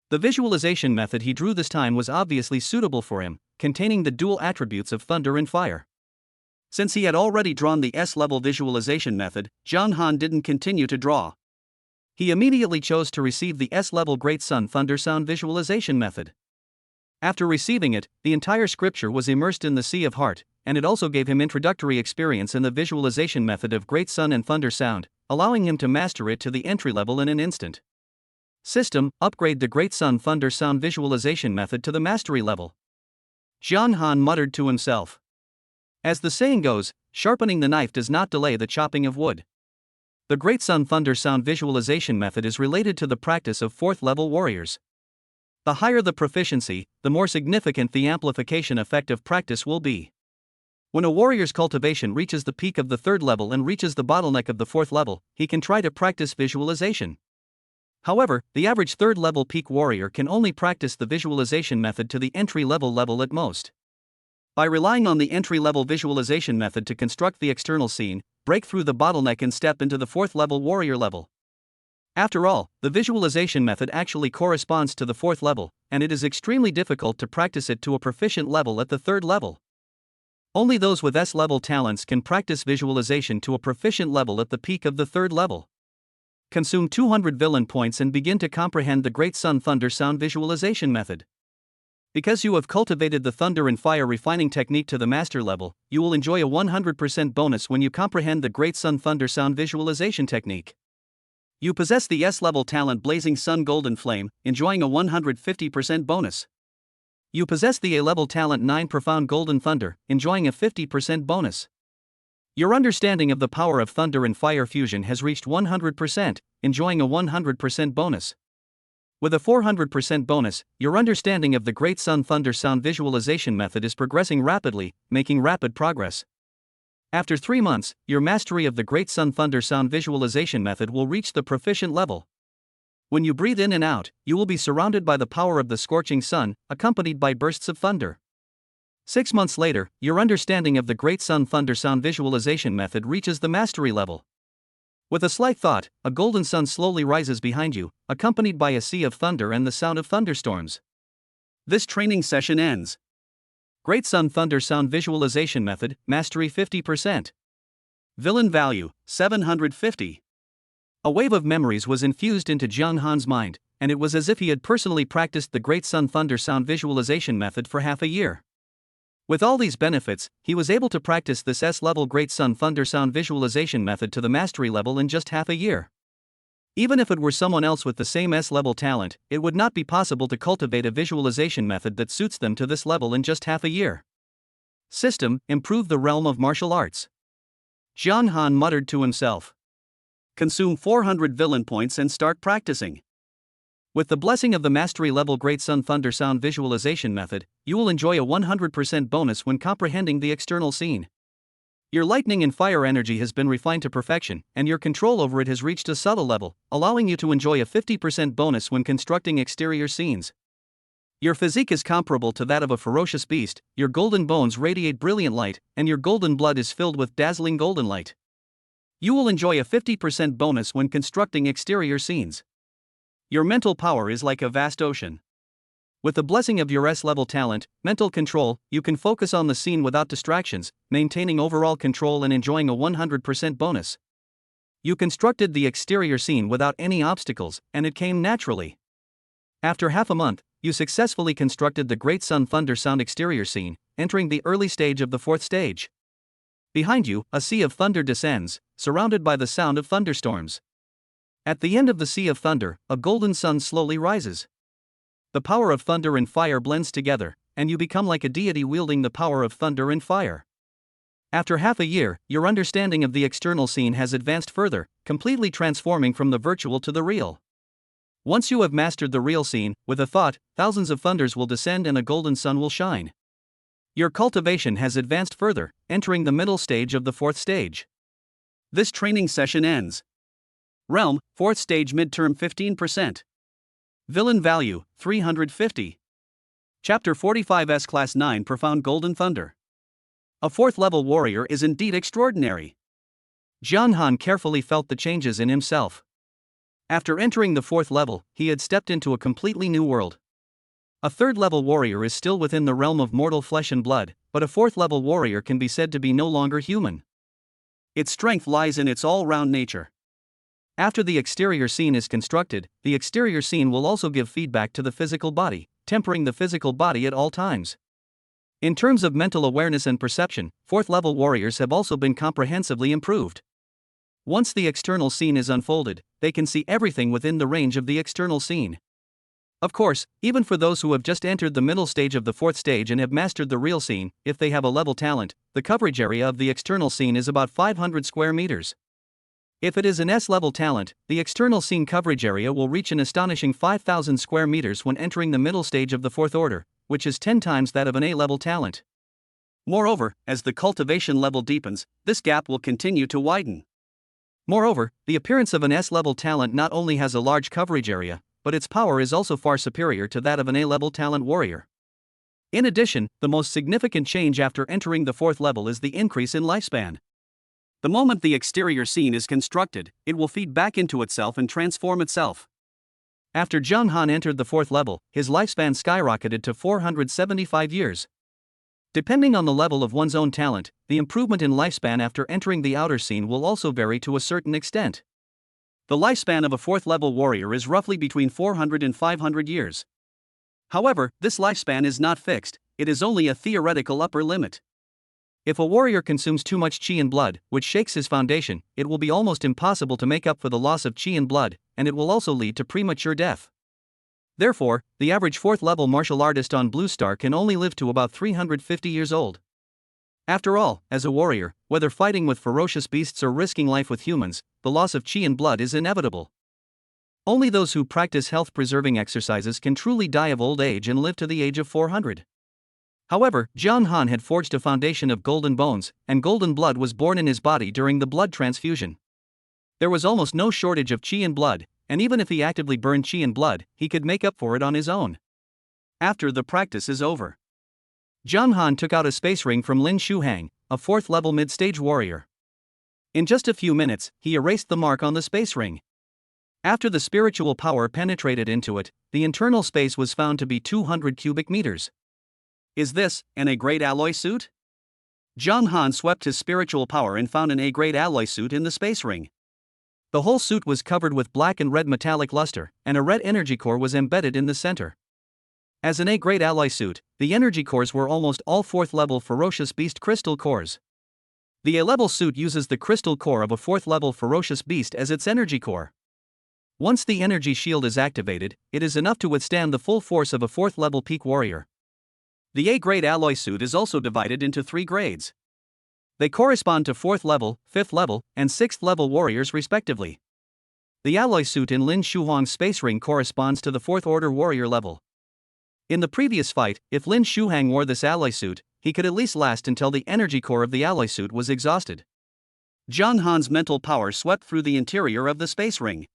The visualization method he drew this time was obviously suitable for him, containing the dual attributes of thunder and fire. Since he had already drawn the S-level visualization method, Zhang Han didn't continue to draw. He immediately chose to receive the S-level Great Sun Thunder Sound Visualization Method. After receiving it, the entire scripture was immersed in the Sea of Heart, and it also gave him introductory experience in the visualization method of Great Sun and Thunder Sound, allowing him to master it to the entry level in an instant. System, upgrade the Great Sun Thunder Sound Visualization Method to the mastery level. Zhang Han muttered to himself. As the saying goes, sharpening the knife does not delay the chopping of wood. The Great Sun Thunder Sound Visualization Method is related to the practice of 4th level warriors. The higher the proficiency, the more significant the amplification effect of practice will be. When a warrior's cultivation reaches the peak of the 3rd level and reaches the bottleneck of the 4th level, he can try to practice visualization. However, the average 3rd level peak warrior can only practice the visualization method to the entry-level level at most. By relying on the entry-level visualization method to construct the external scene, break through the bottleneck and step into the 4th level warrior level. After all, the visualization method actually corresponds to the 4th level, and it is extremely difficult to practice it to a proficient level at the 3rd level. Only those with S-level talents can practice visualization to a proficient level at the peak of the 3rd level. Consume 200 villain points and begin to comprehend the Great Sun Thunder Sound visualization method. Because you have cultivated the Thunder and Fire refining technique to the master level, you will enjoy a 100% bonus when you comprehend the Great Sun Thunder Sound visualization technique. You possess the S-level talent Blazing Sun Golden Flame, enjoying a 150% bonus. You possess the A-level talent 9 Profound Golden Thunder, enjoying a 50% bonus. Your understanding of the power of thunder and fire fusion has reached 100%, enjoying a 100% bonus. With a 400% bonus, your understanding of the Great Sun Thunder Sound visualization method is progressing rapidly, making rapid progress. After 3 months, your mastery of the Great Sun Thunder Sound visualization method will reach the proficient level. When you breathe in and out, you will be surrounded by the power of the scorching sun, accompanied by bursts of thunder. 6 months later, your understanding of the Great Sun Thunder Sound visualization method reaches the mastery level. With a slight thought, a golden sun slowly rises behind you, accompanied by a sea of thunder and the sound of thunderstorms. This training session ends. Great Sun Thunder Sound visualization method, mastery 50%. Villain value, 750. A wave of memories was infused into Jiang Han's mind, and it was as if he had personally practiced the Great Sun Thunder Sound visualization method for half a year. With all these benefits, he was able to practice this S-level Great Sun Thunder Sound visualization method to the mastery level in just half a year. Even if it were someone else with the same S-level talent, it would not be possible to cultivate a visualization method that suits them to this level in just half a year. System, improve the realm of martial arts. Jiang Han muttered to himself. Consume 400 villain points and start practicing. With the blessing of the mastery level Great Sun Thunder Sound visualization method, you will enjoy a 100% bonus when comprehending the external scene. Your lightning and fire energy has been refined to perfection, and your control over it has reached a subtle level, allowing you to enjoy a 50% bonus when constructing exterior scenes. Your physique is comparable to that of a ferocious beast, your golden bones radiate brilliant light, and your golden blood is filled with dazzling golden light. You will enjoy a 50% bonus when constructing exterior scenes. Your mental power is like a vast ocean. With the blessing of your S-level talent, mental control, you can focus on the scene without distractions, maintaining overall control and enjoying a 100% bonus. You constructed the exterior scene without any obstacles, and it came naturally. After half a month, you successfully constructed the Great Sun Thunder Sound exterior scene, entering the early stage of the 4th stage. Behind you, a sea of thunder descends, surrounded by the sound of thunderstorms. At the end of the sea of thunder, a golden sun slowly rises. The power of thunder and fire blends together, and you become like a deity wielding the power of thunder and fire. After half a year, your understanding of the external scene has advanced further, completely transforming from the virtual to the real. Once you have mastered the real scene, with a thought, thousands of thunders will descend and a golden sun will shine. Your cultivation has advanced further, entering the middle stage of the 4th stage. This training session ends. Realm, 4th stage midterm 15%. Villain value, 350. Chapter 45 S-Class 9 Profound Golden Thunder. A 4th level warrior is indeed extraordinary. Jiang Han carefully felt the changes in himself. After entering the 4th level, he had stepped into a completely new world. A 3rd level warrior is still within the realm of mortal flesh and blood, but a 4th level warrior can be said to be no longer human. Its strength lies in its all-round nature. After the exterior scene is constructed, the exterior scene will also give feedback to the physical body, tempering the physical body at all times. In terms of mental awareness and perception, 4th level warriors have also been comprehensively improved. Once the external scene is unfolded, they can see everything within the range of the external scene. Of course, even for those who have just entered the middle stage of the 4th stage and have mastered the real scene, if they have a level talent, the coverage area of the external scene is about 500 square meters. If it is an S-level talent, the external scene coverage area will reach an astonishing 5,000 square meters when entering the middle stage of the 4th order, which is 10 times that of an A-level talent. Moreover, as the cultivation level deepens, this gap will continue to widen. Moreover, the appearance of an S-level talent not only has a large coverage area, but its power is also far superior to that of an A-level talent warrior. In addition, the most significant change after entering the 4th level is the increase in lifespan. The moment the exterior scene is constructed, it will feed back into itself and transform itself. After John Han entered the 4th level, his lifespan skyrocketed to 475 years. Depending on the level of one's own talent, the improvement in lifespan after entering the outer scene will also vary to a certain extent. The lifespan of a 4th level warrior is roughly between 400 and 500 years. However, this lifespan is not fixed, it is only a theoretical upper limit. If a warrior consumes too much qi and blood, which shakes his foundation, it will be almost impossible to make up for the loss of qi and blood, and it will also lead to premature death. Therefore, the average 4th level martial artist on Blue Star can only live to about 350 years old. After all, as a warrior, whether fighting with ferocious beasts or risking life with humans, the loss of qi and blood is inevitable. Only those who practice health-preserving exercises can truly die of old age and live to the age of 400. However, John Han had forged a foundation of golden bones, and golden blood was born in his body during the blood transfusion. There was almost no shortage of qi and blood, and even if he actively burned qi and blood, he could make up for it on his own. After the practice is over, John Han took out a space ring from Lin Shuhang, a 4th level mid-stage warrior. In just a few minutes, he erased the mark on the space ring. After the spiritual power penetrated into it, the internal space was found to be 200 cubic meters. Is this an A-grade alloy suit? John Han swept his spiritual power and found an A-grade alloy suit in the space ring. The whole suit was covered with black and red metallic luster, and a red energy core was embedded in the center. As an A-grade alloy suit, the energy cores were almost all 4th level ferocious beast crystal cores. The A-level suit uses the crystal core of a 4th level ferocious beast as its energy core. Once the energy shield is activated, it is enough to withstand the full force of a 4th level peak warrior. The A-grade alloy suit is also divided into 3 grades. They correspond to 4th level, 5th level, and 6th level warriors respectively. The alloy suit in Lin Shuhang's space ring corresponds to the 4th order warrior level. In the previous fight, if Lin Shuhang wore this alloy suit, he could at least last until the energy core of the alloy suit was exhausted. John Han's mental power swept through the interior of the space ring.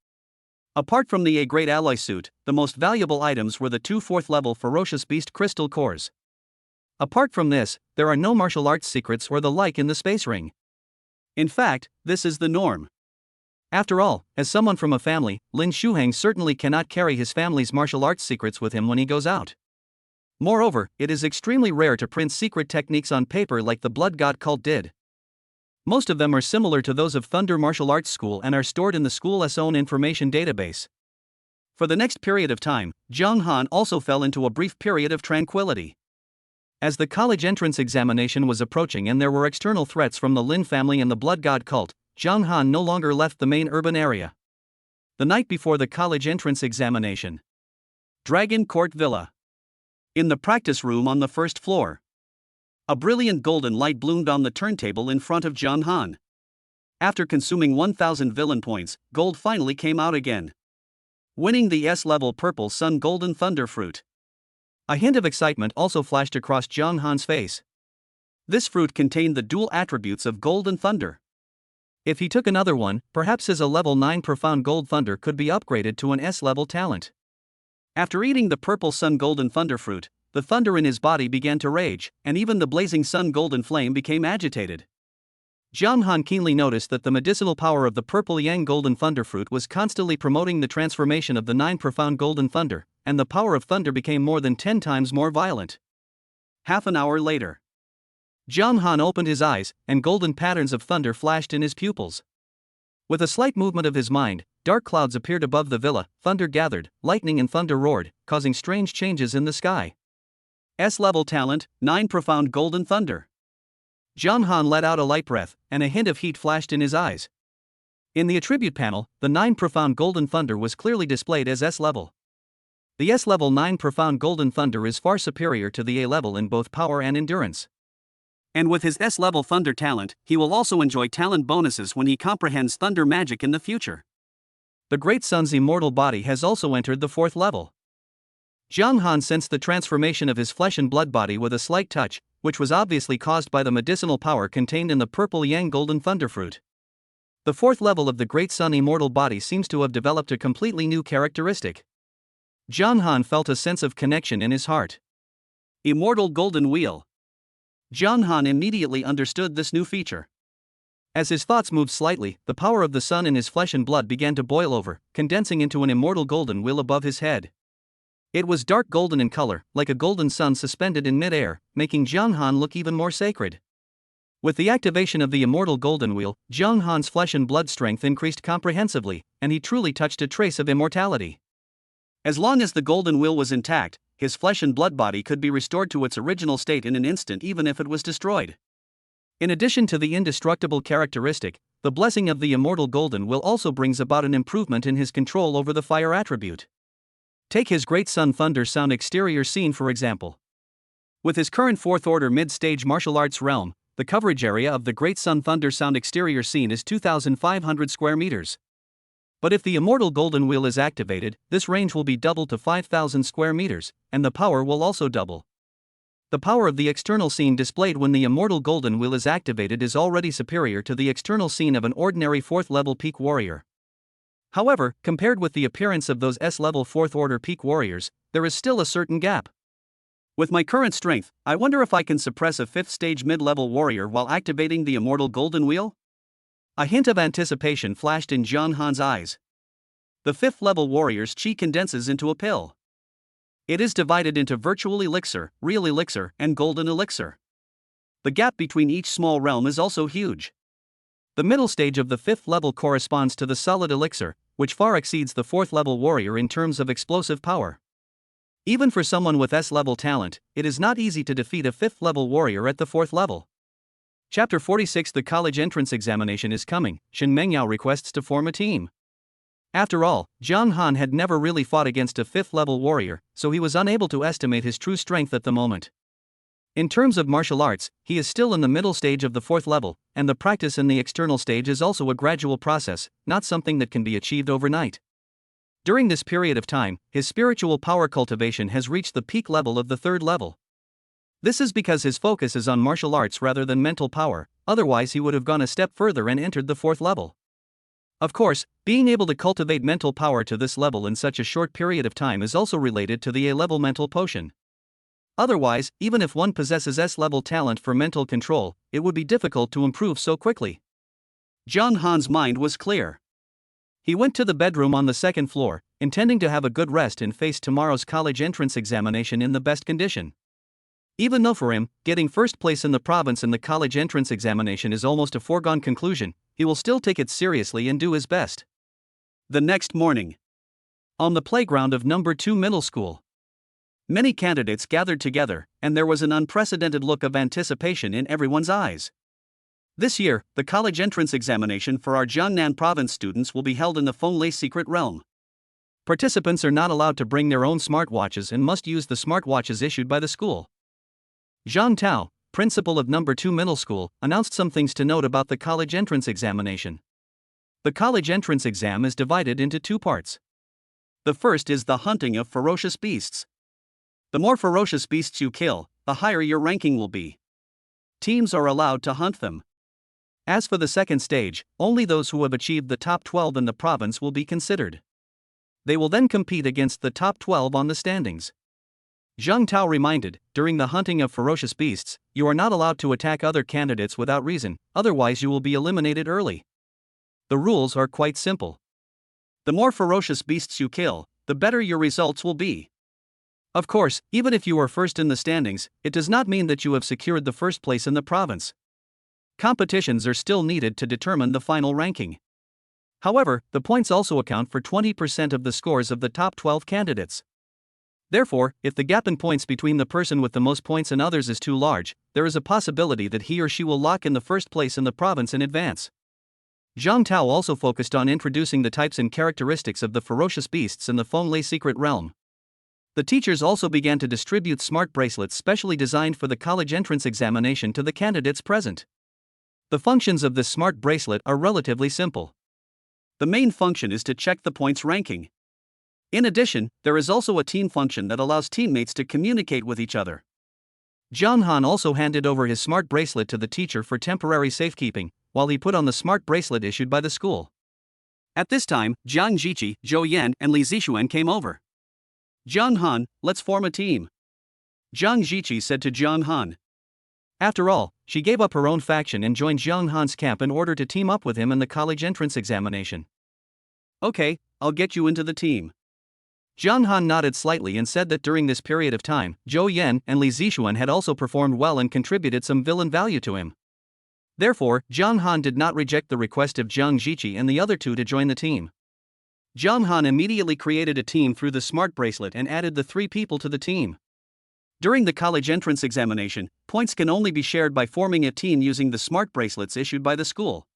Apart from the A-grade alloy suit, the most valuable items were the 2 4th level ferocious beast crystal cores. Apart from this, there are no martial arts secrets or the like in the space ring. In fact, this is the norm. After all, as someone from a family, Lin Shuhang certainly cannot carry his family's martial arts secrets with him when he goes out. Moreover, it is extremely rare to print secret techniques on paper like the Blood God cult did. Most of them are similar to those of Thunder Martial Arts School and are stored in the school's own information database. For the next period of time, John Han also fell into a brief period of tranquility. As the college entrance examination was approaching and there were external threats from the Lin family and the Blood God cult, John Han no longer left the main urban area. The night before the college entrance examination. Dragon Court Villa. In the practice room on the 1st floor. A brilliant golden light bloomed on the turntable in front of John Han. After consuming 1,000 villain points, gold finally came out again. Winning the S-level Purple Sun Golden Thunder Fruit. A hint of excitement also flashed across John Han's face. This fruit contained the dual attributes of gold and thunder. If he took another one, perhaps his level 9 Profound Gold Thunder could be upgraded to an S-level talent. After eating the Purple Sun Golden Thunder Fruit, the thunder in his body began to rage, and even the blazing sun golden flame became agitated. John Han keenly noticed that the medicinal power of the Purple Yang Golden Thunder Fruit was constantly promoting the transformation of the 9 Profound Golden Thunder, and the power of thunder became more than 10 times more violent. Half an hour later, John Han opened his eyes, and golden patterns of thunder flashed in his pupils. With a slight movement of his mind, dark clouds appeared above the villa, thunder gathered, lightning and thunder roared, causing strange changes in the sky. S-level talent, 9 Profound Golden Thunder. John Han let out a light breath, and a hint of heat flashed in his eyes. In the attribute panel, the 9 Profound Golden Thunder was clearly displayed as S-level. The S-level 9 Profound Golden Thunder is far superior to the A-level in both power and endurance. And with his S-level Thunder talent, he will also enjoy talent bonuses when he comprehends thunder magic in the future. The Great Sun's immortal body has also entered the 4th level. John Han sensed the transformation of his flesh and blood body with a slight touch, which was obviously caused by the medicinal power contained in the purple yang golden thunder fruit. The fourth level of the Great Sun immortal body seems to have developed a completely new characteristic. John Han felt a sense of connection in his heart. Immortal Golden Wheel. John Han immediately understood this new feature. As his thoughts moved slightly, the power of the sun in his flesh and blood began to boil over, condensing into an immortal golden wheel above his head. It was dark golden in color, like a golden sun suspended in mid-air, making John Han look even more sacred. With the activation of the immortal golden wheel, John Han's flesh and blood strength increased comprehensively, and he truly touched a trace of immortality. As long as the golden wheel was intact, his flesh and blood body could be restored to its original state in an instant even if it was destroyed. In addition to the indestructible characteristic, the blessing of the immortal golden wheel also brings about an improvement in his control over the fire attribute. Take his Great Sun Thunder Sound exterior scene for example. With his current 4th order mid-stage martial arts realm, the coverage area of the Great Sun Thunder Sound exterior scene is 2,500 square meters. But if the immortal golden wheel is activated, this range will be doubled to 5,000 square meters, and the power will also double. The power of the external scene displayed when the immortal golden wheel is activated is already superior to the external scene of an ordinary 4th level peak warrior. However, compared with the appearance of those S-level 4th order peak warriors, there is still a certain gap. With my current strength, I wonder if I can suppress a 5th stage mid-level warrior while activating the immortal golden wheel? A hint of anticipation flashed in John Han's eyes. The 5th level warrior's chi condenses into a pill. It is divided into virtual elixir, real elixir, and golden elixir. The gap between each small realm is also huge. The middle stage of the 5th level corresponds to the solid elixir, which far exceeds the 4th level warrior in terms of explosive power. Even for someone with S-level talent, it is not easy to defeat a 5th level warrior at the 4th level. Chapter 46 The college entrance examination is coming. Shen Mengyao requests to form a team. After all, John Han had never really fought against a 5th level warrior, so he was unable to estimate his true strength at the moment. In terms of martial arts, he is still in the middle stage of the 4th level, and the practice in the external stage is also a gradual process, not something that can be achieved overnight. During this period of time, his spiritual power cultivation has reached the peak level of the 3rd level. This is because his focus is on martial arts rather than mental power, otherwise he would have gone a step further and entered the 4th level. Of course, being able to cultivate mental power to this level in such a short period of time is also related to the A-level mental potion. Otherwise, even if one possesses S-level talent for mental control, it would be difficult to improve so quickly. John Han's mind was clear. He went to the bedroom on the 2nd floor, intending to have a good rest and face tomorrow's college entrance examination in the best condition. Even though for him, getting first place in the province in the college entrance examination is almost a foregone conclusion, he will still take it seriously and do his best. The next morning, on the playground of number 2 middle school, many candidates gathered together, and there was an unprecedented look of anticipation in everyone's eyes. This year, the college entrance examination for our Jiangnan province students will be held in the Fenglei secret realm. Participants are not allowed to bring their own smartwatches and must use the smartwatches issued by the school. Zhang Tao, principal of number 2 middle school, announced some things to note about the college entrance examination. The college entrance exam is divided into 2 parts. The first is the hunting of ferocious beasts. The more ferocious beasts you kill, the higher your ranking will be. Teams are allowed to hunt them. As for the second stage, only those who have achieved the top 12 in the province will be considered. They will then compete against the top 12 on the standings. Zhang Tao reminded, during the hunting of ferocious beasts, you are not allowed to attack other candidates without reason, otherwise you will be eliminated early. The rules are quite simple. The more ferocious beasts you kill, the better your results will be. Of course, even if you are first in the standings, it does not mean that you have secured the first place in the province. Competitions are still needed to determine the final ranking. However, the points also account for 20% of the scores of the top 12 candidates. Therefore, if the gap in points between the person with the most points and others is too large, there is a possibility that he or she will lock in the first place in the province in advance. Zhang Tao also focused on introducing the types and characteristics of the ferocious beasts in the Fenglei secret realm. The teachers also began to distribute smart bracelets specially designed for the college entrance examination to the candidates present. The functions of this smart bracelet are relatively simple. The main function is to check the points ranking. In addition, there is also a team function that allows teammates to communicate with each other. Jiang Han also handed over his smart bracelet to the teacher for temporary safekeeping, while he put on the smart bracelet issued by the school. At this time, Jiang Jiqi, Zhou Yan, and Li Zixuan came over. Jiang Han, let's form a team, Jiang Jiqi said to Jiang Han. After all, she gave up her own faction and joined Jiang Han's camp in order to team up with him in the college entrance examination. Okay, I'll get you into the team. Jiang Han nodded slightly and said that during this period of time, Zhou Yan and Li Zixuan had also performed well and contributed some villain value to him. Therefore, Jiang Han did not reject the request of Jiang Jiqi and the other two to join the team. Jiang Han immediately created a team through the smart bracelet and added the 3 people to the team. During the college entrance examination, points can only be shared by forming a team using the smart bracelets issued by the school.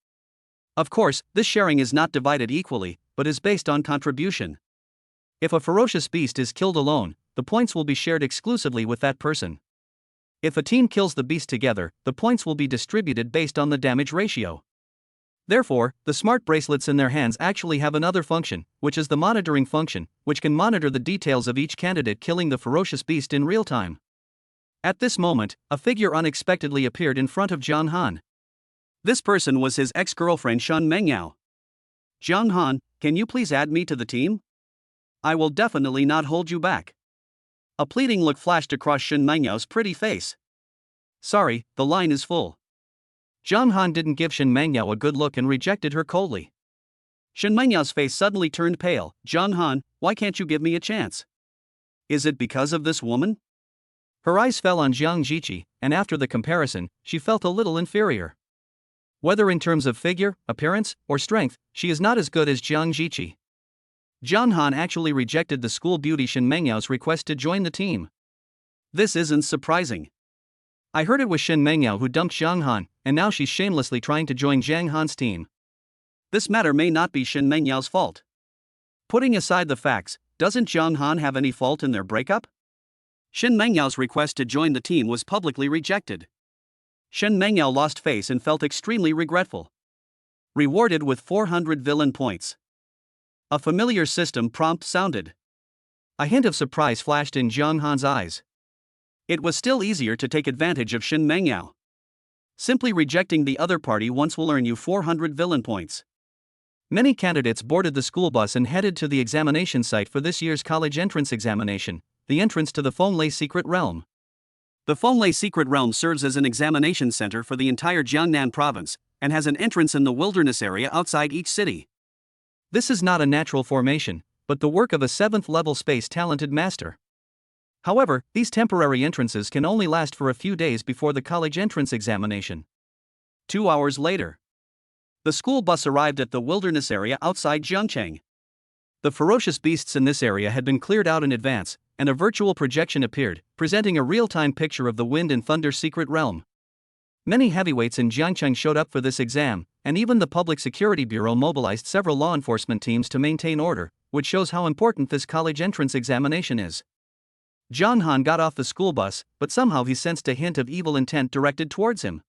Of course, this sharing is not divided equally, but is based on contribution. If a ferocious beast is killed alone, the points will be shared exclusively with that person. If a team kills the beast together, the points will be distributed based on the damage ratio. Therefore, the smart bracelets in their hands actually have another function, which is the monitoring function, which can monitor the details of each candidate killing the ferocious beast in real time. At this moment, a figure unexpectedly appeared in front of Jiang Han. This person was his ex-girlfriend Shen Mengyao. Jiang Han, can you please add me to the team? I will definitely not hold you back. A pleading look flashed across Shen Mengyao's pretty face. Sorry, the line is full. Jiang Han didn't give Shen Mengyao a good look and rejected her coldly. Shen Mengyao's face suddenly turned pale. Jiang Han, why can't you give me a chance? Is it because of this woman? Her eyes fell on Jiang Jiqi, and after the comparison, she felt a little inferior. Whether in terms of figure, appearance, or strength, she is not as good as Jiang Jiqi. Jiang Han actually rejected the school beauty Shen Mengyao's request to join the team. This isn't surprising. I heard it was Shen Mengyao who dumped Jiang Han, and now she's shamelessly trying to join Jiang Han's team. This matter may not be Shen Mengyao's fault. Putting aside the facts, doesn't Jiang Han have any fault in their breakup? Shen Mengyao's request to join the team was publicly rejected. Shen Mengyao lost face and felt extremely regretful. Rewarded with 400 villain points. A familiar system prompt sounded. A hint of surprise flashed in Jiang Han's eyes. It was still easier to take advantage of Shen Mengyao. Simply rejecting the other party once will earn you 400 villain points. Many candidates boarded the school bus and headed to the examination site for this year's college entrance examination, the entrance to the Fenglei Secret Realm. The Fenglei Secret Realm serves as an examination center for the entire Jiangnan province, and has an entrance in the wilderness area outside each city. This is not a natural formation, but the work of a 7th-level space-talented master. However, these temporary entrances can only last for a few days before the college entrance examination. 2 hours later, the school bus arrived at the wilderness area outside Jiangcheng. The ferocious beasts in this area had been cleared out in advance, and a virtual projection appeared, presenting a real-time picture of the Wind and Thunder Secret Realm. Many heavyweights in Jiangcheng showed up for this exam, and even the Public Security Bureau mobilized several law enforcement teams to maintain order, which shows how important this college entrance examination is. Jiang Han got off the school bus, but somehow he sensed a hint of evil intent directed towards him.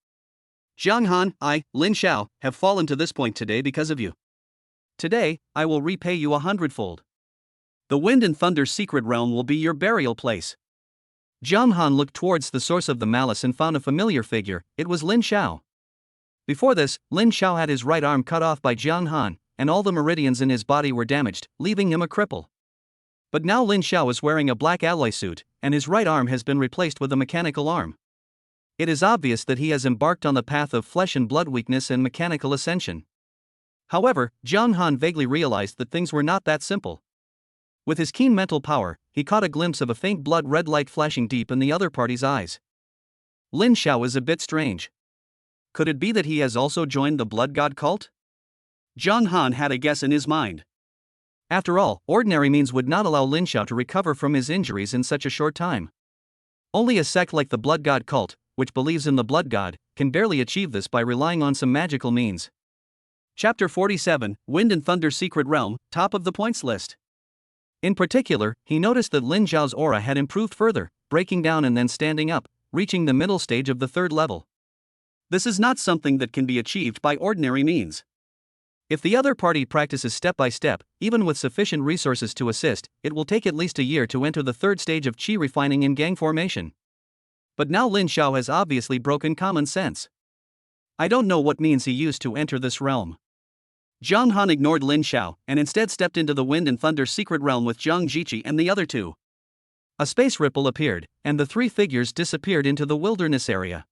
Jiang Han, I, Lin Xiao, have fallen to this point today because of you. Today, I will repay you 100-fold. The Wind and Thunder Secret Realm will be your burial place. Jiang Han looked towards the source of the malice and found a familiar figure. It was Lin Xiao. Before this, Lin Xiao had his right arm cut off by Jiang Han, and all the meridians in his body were damaged, leaving him a cripple. But now Lin Xiao is wearing a black alloy suit, and his right arm has been replaced with a mechanical arm. It is obvious that he has embarked on the path of flesh and blood weakness and mechanical ascension. However, Jiang Han vaguely realized that things were not that simple. With his keen mental power, he caught a glimpse of a faint blood-red light flashing deep in the other party's eyes. Lin Xiao is a bit strange. Could it be that he has also joined the Blood God cult? Jiang Han had a guess in his mind. After all, ordinary means would not allow Lin Xiao to recover from his injuries in such a short time. Only a sect like the Blood God cult, which believes in the Blood God, can barely achieve this by relying on some magical means. Chapter 47, Wind and Thunder Secret Realm, top of the points list. In particular, he noticed that Lin Xiao's aura had improved further, breaking down and then standing up, reaching the middle stage of the 3rd level. This is not something that can be achieved by ordinary means. If the other party practices step by step, even with sufficient resources to assist, it will take at least a year to enter the 3rd stage of qi refining in gang formation. But now Lin Xiao has obviously broken common sense. I don't know what means he used to enter this realm. Zhang Han ignored Lin Xiao and instead stepped into the Wind and Thunder secret realm with Zhang Jiqi and the other two. A space ripple appeared, and the three figures disappeared into the wilderness area.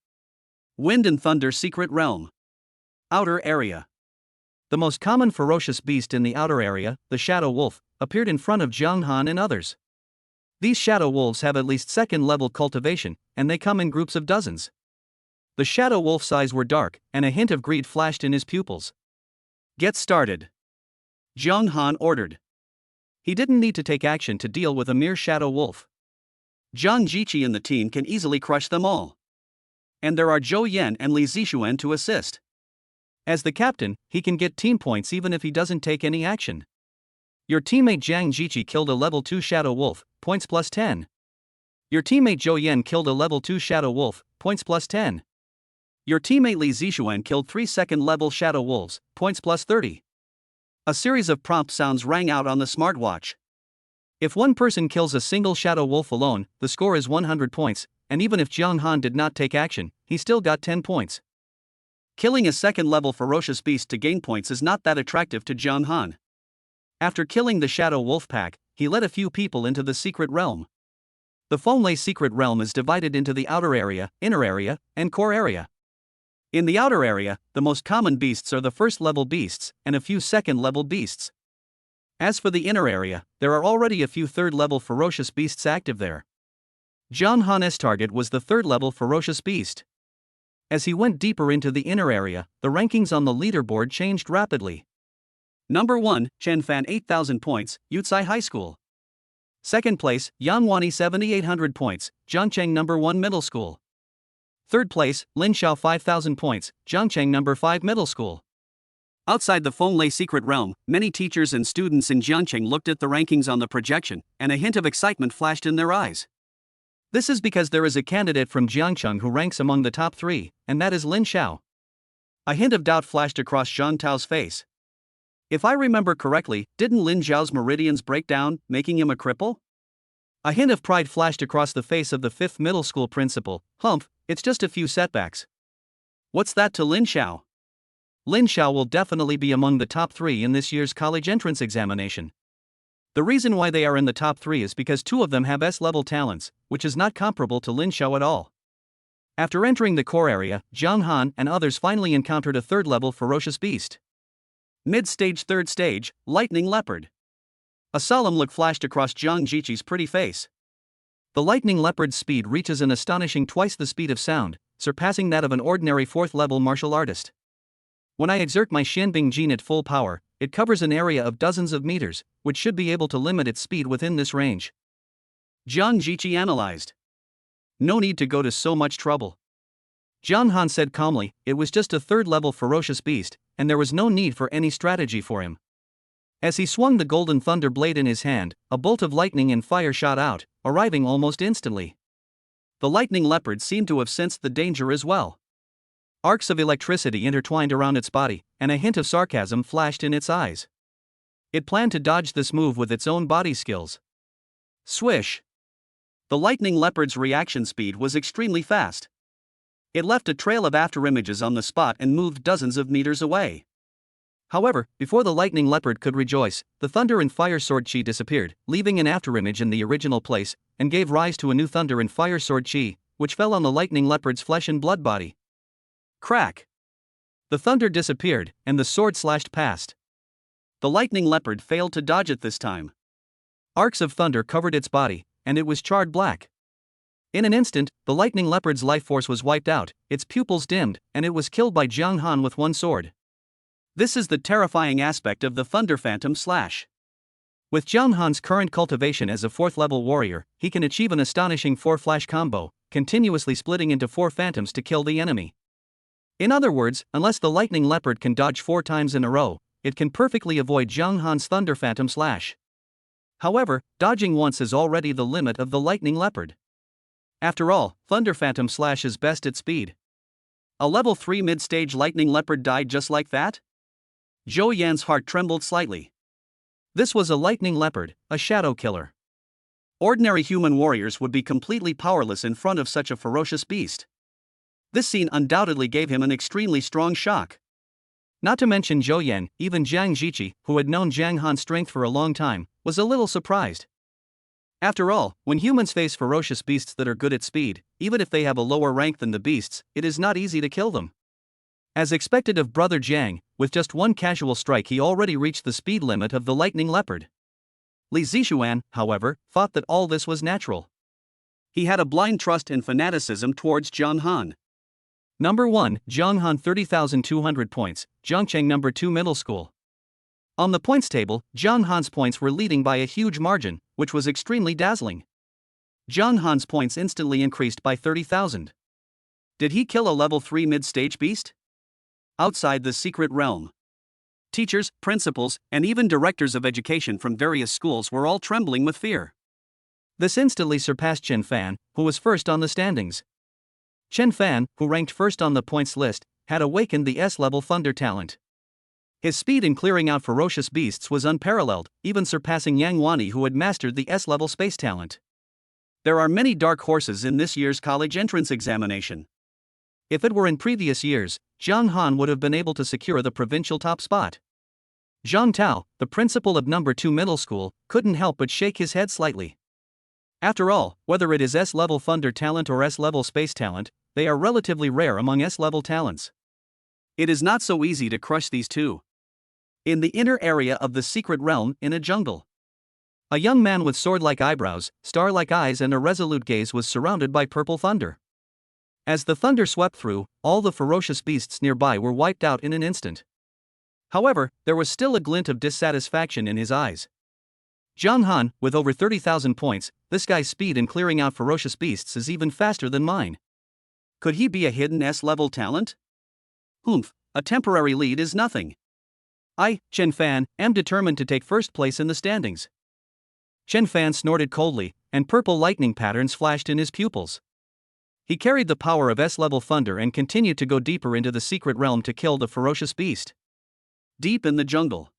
Wind and Thunder secret realm. Outer area. The most common ferocious beast in the outer area, the shadow wolf, appeared in front of Zhang Han and others. These shadow wolves have at least second-level cultivation, and they come in groups of dozens. The shadow wolf's eyes were dark, and a hint of greed flashed in his pupils. Get started, Zhang Han ordered. He didn't need to take action to deal with a mere shadow wolf. Zhang Jiqi and the team can easily crush them all. And there are Zhou Yan and Li Zixuan to assist. As the captain, he can get team points even if he doesn't take any action. Your teammate Zhang Jiqi killed a level 2 shadow wolf, points plus 10. Your teammate Zhou Yan killed a level 2 shadow wolf, points plus 10. Your teammate Li Zixuan killed 3 second-level shadow wolves, points plus 30. A series of prompt sounds rang out on the smartwatch. If one person kills a single shadow wolf alone, the score is 100 points, and even if Zhang Han did not take action, he still got 10 points. Killing a second-level ferocious beast to gain points is not that attractive to Zhang Han. After killing the shadow wolf pack, he led a few people into the secret realm. The Fonglei secret realm is divided into the outer area, inner area, and core area. In the outer area, the most common beasts are the first-level beasts and a few second-level beasts. As for the inner area, there are already a few third-level ferocious beasts active there. Zhang Han's target was the third-level ferocious beast. As he went deeper into the inner area, the rankings on the leaderboard changed rapidly. Number 1, Chen Fan 8,000 points, Yucai High School. Second place, Yan Wani 7,800 points, Zhangcheng No. 1 Middle School. Third place, Lin Xiao 5,000 points, Zhangcheng No. 5 Middle School. Outside the Fonglei secret realm, many teachers and students in Jiangcheng looked at the rankings on the projection, and a hint of excitement flashed in their eyes. This is because there is a candidate from Jiangcheng who ranks among the top 3, and that is Lin Xiao. A hint of doubt flashed across Zhang Tao's face. If I remember correctly, didn't Lin Xiao's meridians break down, making him a cripple? A hint of pride flashed across the face of the 5th middle school principal. Humph, it's just a few setbacks. What's that to Lin Xiao? Lin Xiao will definitely be among the top 3 in this year's college entrance examination. The reason why they are in the top 3 is because 2 of them have S-level talents, which is not comparable to Lin Xiao at all. After entering the core area, Zhang Han and others finally encountered a third-level ferocious beast. Mid-stage third stage, Lightning Leopard. A solemn look flashed across Zhang Jiqi's pretty face. The Lightning Leopard's speed reaches an astonishing twice the speed of sound, surpassing that of an ordinary 4th-level martial artist. When I exert my Xianbing gene at full power, it covers an area of dozens of meters, which should be able to limit its speed within this range. Zhang Jiqi analyzed. No need to go to so much trouble. Zhang Han said calmly, it was just a third-level ferocious beast, and there was no need for any strategy for him. As he swung the golden thunder blade in his hand, a bolt of lightning and fire shot out, arriving almost instantly. The lightning leopard seemed to have sensed the danger as well. Arcs of electricity intertwined around its body, and a hint of sarcasm flashed in its eyes. It planned to dodge this move with its own body skills. Swish! The lightning leopard's reaction speed was extremely fast. It left a trail of afterimages on the spot and moved dozens of meters away. However, before the lightning leopard could rejoice, the thunder and fire sword chi disappeared, leaving an afterimage in the original place, and gave rise to a new thunder and fire sword chi, which fell on the lightning leopard's flesh and blood body. Crack! The thunder disappeared, and the sword slashed past. The lightning leopard failed to dodge it this time. Arcs of thunder covered its body, and it was charred black. In an instant, the lightning leopard's life force was wiped out, its pupils dimmed, and it was killed by Zhang Han with one sword. This is the terrifying aspect of the Thunder Phantom Slash. With Zhang Han's current cultivation as a 4th-level warrior, he can achieve an astonishing 4-flash combo, continuously splitting into 4 phantoms to kill the enemy. In other words, unless the lightning leopard can dodge 4 times in a row, it can perfectly avoid Zhang Han's Thunder Phantom Slash. However, dodging once is already the limit of the lightning leopard. After all, Thunder Phantom Slash is best at speed. A level 3 mid-stage lightning leopard died just like that? Zhou Yan's heart trembled slightly. This was a lightning leopard, a shadow killer. Ordinary human warriors would be completely powerless in front of such a ferocious beast. This scene undoubtedly gave him an extremely strong shock. Not to mention Zhou Yan, even Jiang Ziqi, who had known Jiang Han's strength for a long time, was a little surprised. After all, when humans face ferocious beasts that are good at speed, even if they have a lower rank than the beasts, it is not easy to kill them. As expected of brother Jiang, with just one casual strike he already reached the speed limit of the lightning leopard. Li Zixuan, however, thought that all this was natural. He had a blind trust and fanaticism towards Jiang Han. Number 1, Jiang Han 30,200 points, Zhangcheng Number 2 Middle School. On the points table, Jiang Han's points were leading by a huge margin, which was extremely dazzling. Jiang Han's points instantly increased by 30,000. Did he kill a level 3 mid-stage beast? Outside the secret realm, teachers, principals, and even directors of education from various schools were all trembling with fear. This instantly surpassed Chen Fan, who was first on the standings. Chen Fan, who ranked first on the points list, had awakened the S-level thunder talent. His speed in clearing out ferocious beasts was unparalleled, even surpassing Yang Wani, who had mastered the S-level space talent. There are many dark horses in this year's college entrance examination. If it were in previous years, Jiang Han would have been able to secure the provincial top spot. Zhang Tao, the principal of Number 2 Middle School, couldn't help but shake his head slightly. After all, whether it is S-level thunder talent or S-level space talent, they are relatively rare among S-level talents. It is not so easy to crush these two. In the inner area of the secret realm, in a jungle, a young man with sword-like eyebrows, star-like eyes and a resolute gaze was surrounded by purple thunder. As the thunder swept through, all the ferocious beasts nearby were wiped out in an instant. However, there was still a glint of dissatisfaction in his eyes. Jiang Han, with over 30,000 points, this guy's speed in clearing out ferocious beasts is even faster than mine. Could he be a hidden S-level talent? Humph, a temporary lead is nothing. I, Chen Fan, am determined to take first place in the standings. Chen Fan snorted coldly, and purple lightning patterns flashed in his pupils. He carried the power of S-level thunder and continued to go deeper into the secret realm to kill the ferocious beast. Deep in the jungle,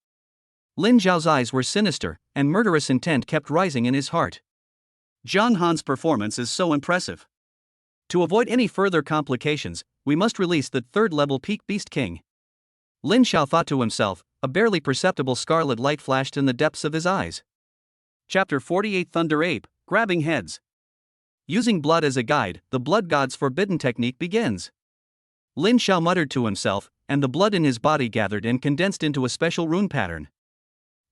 Lin Zhao's eyes were sinister, and murderous intent kept rising in his heart. Jiang Han's performance is so impressive. To avoid any further complications, we must release the third-level peak beast king. Lin Zhao thought to himself, a barely perceptible scarlet light flashed in the depths of his eyes. Chapter 48 Thunder Ape, Grabbing Heads. Using blood as a guide, the blood god's forbidden technique begins. Lin Zhao muttered to himself, and the blood in his body gathered and condensed into a special rune pattern.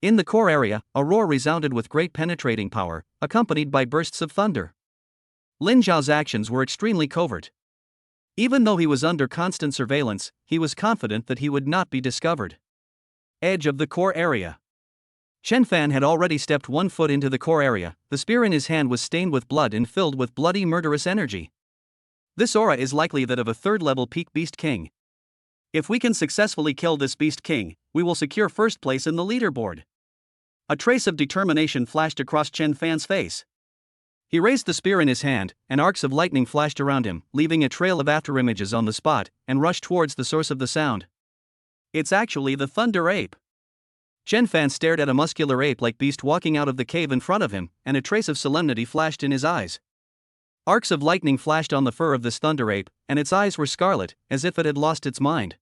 In the core area, a roar resounded with great penetrating power, accompanied by bursts of thunder. Lin Zhao's actions were extremely covert. Even though he was under constant surveillance, he was confident that he would not be discovered. Edge of the core area. Chen Fan had already stepped 1 foot into the core area. The spear in his hand was stained with blood and filled with bloody murderous energy. This aura is likely that of a third-level peak beast king. If we can successfully kill this beast king, we will secure first place in the leaderboard. A trace of determination flashed across Chen Fan's face. He raised the spear in his hand, and arcs of lightning flashed around him, leaving a trail of afterimages on the spot, and rushed towards the source of the sound. It's actually the Thunder Ape. Chen Fan stared at a muscular ape-like beast walking out of the cave in front of him, and a trace of solemnity flashed in his eyes. Arcs of lightning flashed on the fur of this Thunder Ape, and its eyes were scarlet, as if it had lost its mind.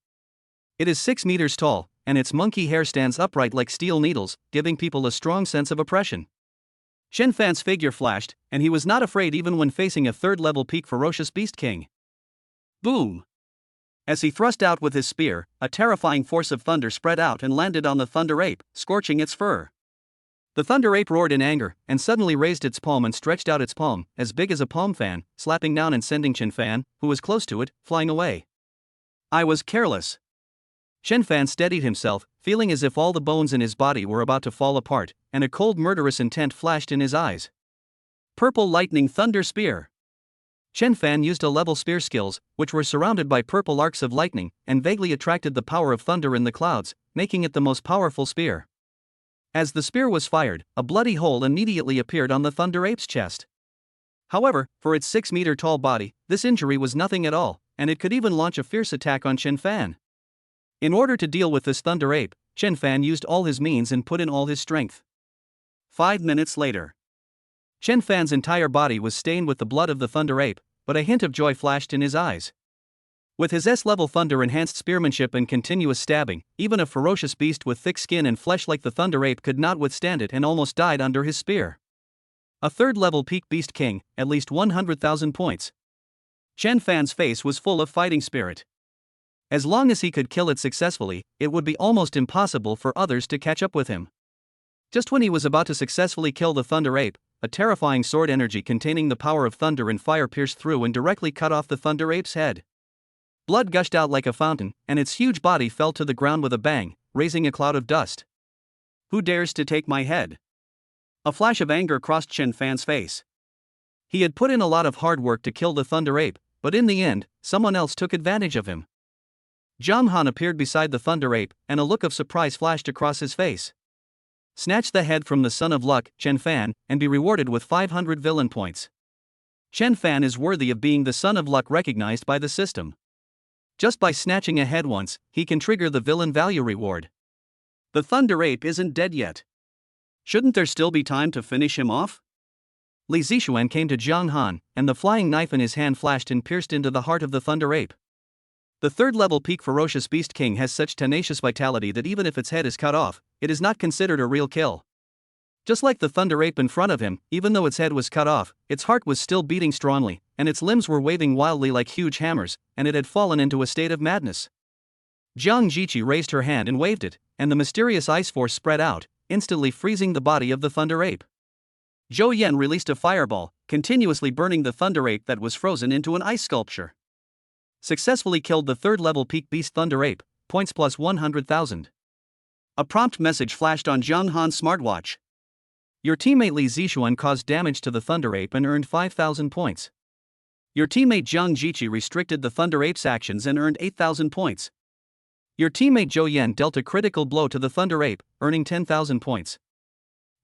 It is 6 meters tall, and its monkey hair stands upright like steel needles, giving people a strong sense of oppression. Chen Fan's figure flashed, and he was not afraid even when facing a third-level peak ferocious beast king. Boom! As he thrust out with his spear, a terrifying force of thunder spread out and landed on the Thunder Ape, scorching its fur. The Thunder Ape roared in anger, and suddenly raised its palm and stretched out its palm, as big as a palm fan, slapping down and sending Chen Fan, who was close to it, flying away. I was careless. Chen Fan steadied himself, feeling as if all the bones in his body were about to fall apart, and a cold murderous intent flashed in his eyes. Purple Lightning Thunder Spear. Chen Fan used a level spear skills, which were surrounded by purple arcs of lightning, and vaguely attracted the power of thunder in the clouds, making it the most powerful spear. As the spear was fired, a bloody hole immediately appeared on the Thunder Ape's chest. However, for its 6-meter-tall body, this injury was nothing at all, and it could even launch a fierce attack on Chen Fan. In order to deal with this Thunder Ape, Chen Fan used all his means and put in all his strength. 5 minutes later, Chen Fan's entire body was stained with the blood of the Thunder Ape, but a hint of joy flashed in his eyes. With his S-level thunder-enhanced spearmanship and continuous stabbing, even a ferocious beast with thick skin and flesh like the Thunder Ape could not withstand it and almost died under his spear. A third-level peak beast king, at least 100,000 points. Chen Fan's face was full of fighting spirit. As long as he could kill it successfully, it would be almost impossible for others to catch up with him. Just when he was about to successfully kill the Thunder Ape, a terrifying sword energy containing the power of thunder and fire pierced through and directly cut off the Thunder Ape's head. Blood gushed out like a fountain, and its huge body fell to the ground with a bang, raising a cloud of dust. Who dares to take my head? A flash of anger crossed Chen Fan's face. He had put in a lot of hard work to kill the Thunder Ape, but in the end, someone else took advantage of him. Zhang Han appeared beside the Thunder Ape, and a look of surprise flashed across his face. Snatch the head from the Son of Luck, Chen Fan, and be rewarded with 500 villain points. Chen Fan is worthy of being the Son of Luck recognized by the system. Just by snatching a head once, he can trigger the villain value reward. The Thunder Ape isn't dead yet. Shouldn't there still be time to finish him off? Li Zixuan came to Zhang Han, and the flying knife in his hand flashed and pierced into the heart of the Thunder Ape. The third-level peak ferocious beast king has such tenacious vitality that even if its head is cut off, it is not considered a real kill. Just like the Thunder Ape in front of him, even though its head was cut off, its heart was still beating strongly, and its limbs were waving wildly like huge hammers, and it had fallen into a state of madness. Jiang Jiqi raised her hand and waved it, and the mysterious ice force spread out, instantly freezing the body of the Thunder Ape. Zhou Yan released a fireball, continuously burning the Thunder Ape that was frozen into an ice sculpture. Successfully killed the third-level peak beast Thunder Ape, points plus 100,000. A prompt message flashed on Zhang Han's smartwatch. Your teammate Li Zixuan caused damage to the Thunder Ape and earned 5,000 points. Your teammate Jiang Jiqi restricted the Thunder Ape's actions and earned 8,000 points. Your teammate Zhou Yan dealt a critical blow to the Thunder Ape, earning 10,000 points.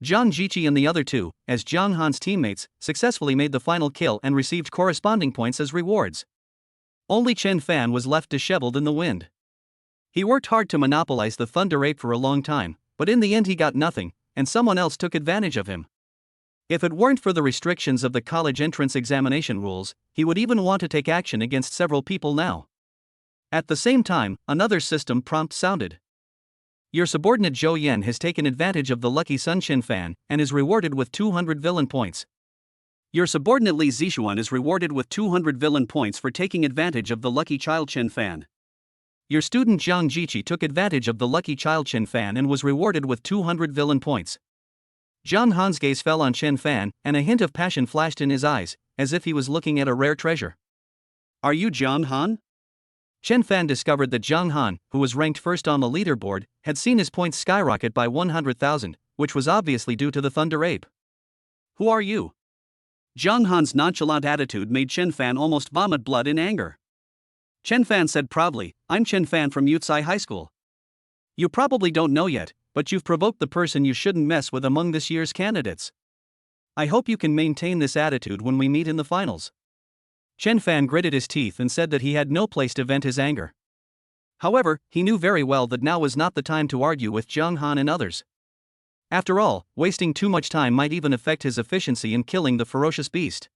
Jiang Jiqi and the other two, as Zhang Han's teammates, successfully made the final kill and received corresponding points as rewards. Only Chen Fan was left disheveled in the wind. He worked hard to monopolize the Thunder Ape for a long time, but in the end he got nothing, and someone else took advantage of him. If it weren't for the restrictions of the college entrance examination rules, he would even want to take action against several people now. At the same time, another system prompt sounded. Your subordinate Zhou Yan has taken advantage of the lucky Sun Chen Fan and is rewarded with 200 villain points. Your subordinate Li Zixuan is rewarded with 200 villain points for taking advantage of the lucky child Chen Fan. Your student Jiang Jiqi took advantage of the lucky child Chen Fan and was rewarded with 200 villain points. Zhang Han's gaze fell on Chen Fan, and a hint of passion flashed in his eyes, as if he was looking at a rare treasure. Are you Zhang Han? Chen Fan discovered that Zhang Han, who was ranked first on the leaderboard, had seen his points skyrocket by 100,000, which was obviously due to the Thunder Ape. Who are you? Zhang Han's nonchalant attitude made Chen Fan almost vomit blood in anger. Chen Fan said proudly, I'm Chen Fan from Yucai High School. You probably don't know yet, but you've provoked the person you shouldn't mess with among this year's candidates. I hope you can maintain this attitude when we meet in the finals. Chen Fan gritted his teeth and said that he had no place to vent his anger. However, he knew very well that now was not the time to argue with Zhang Han and others. After all, wasting too much time might even affect his efficiency in killing the ferocious beast.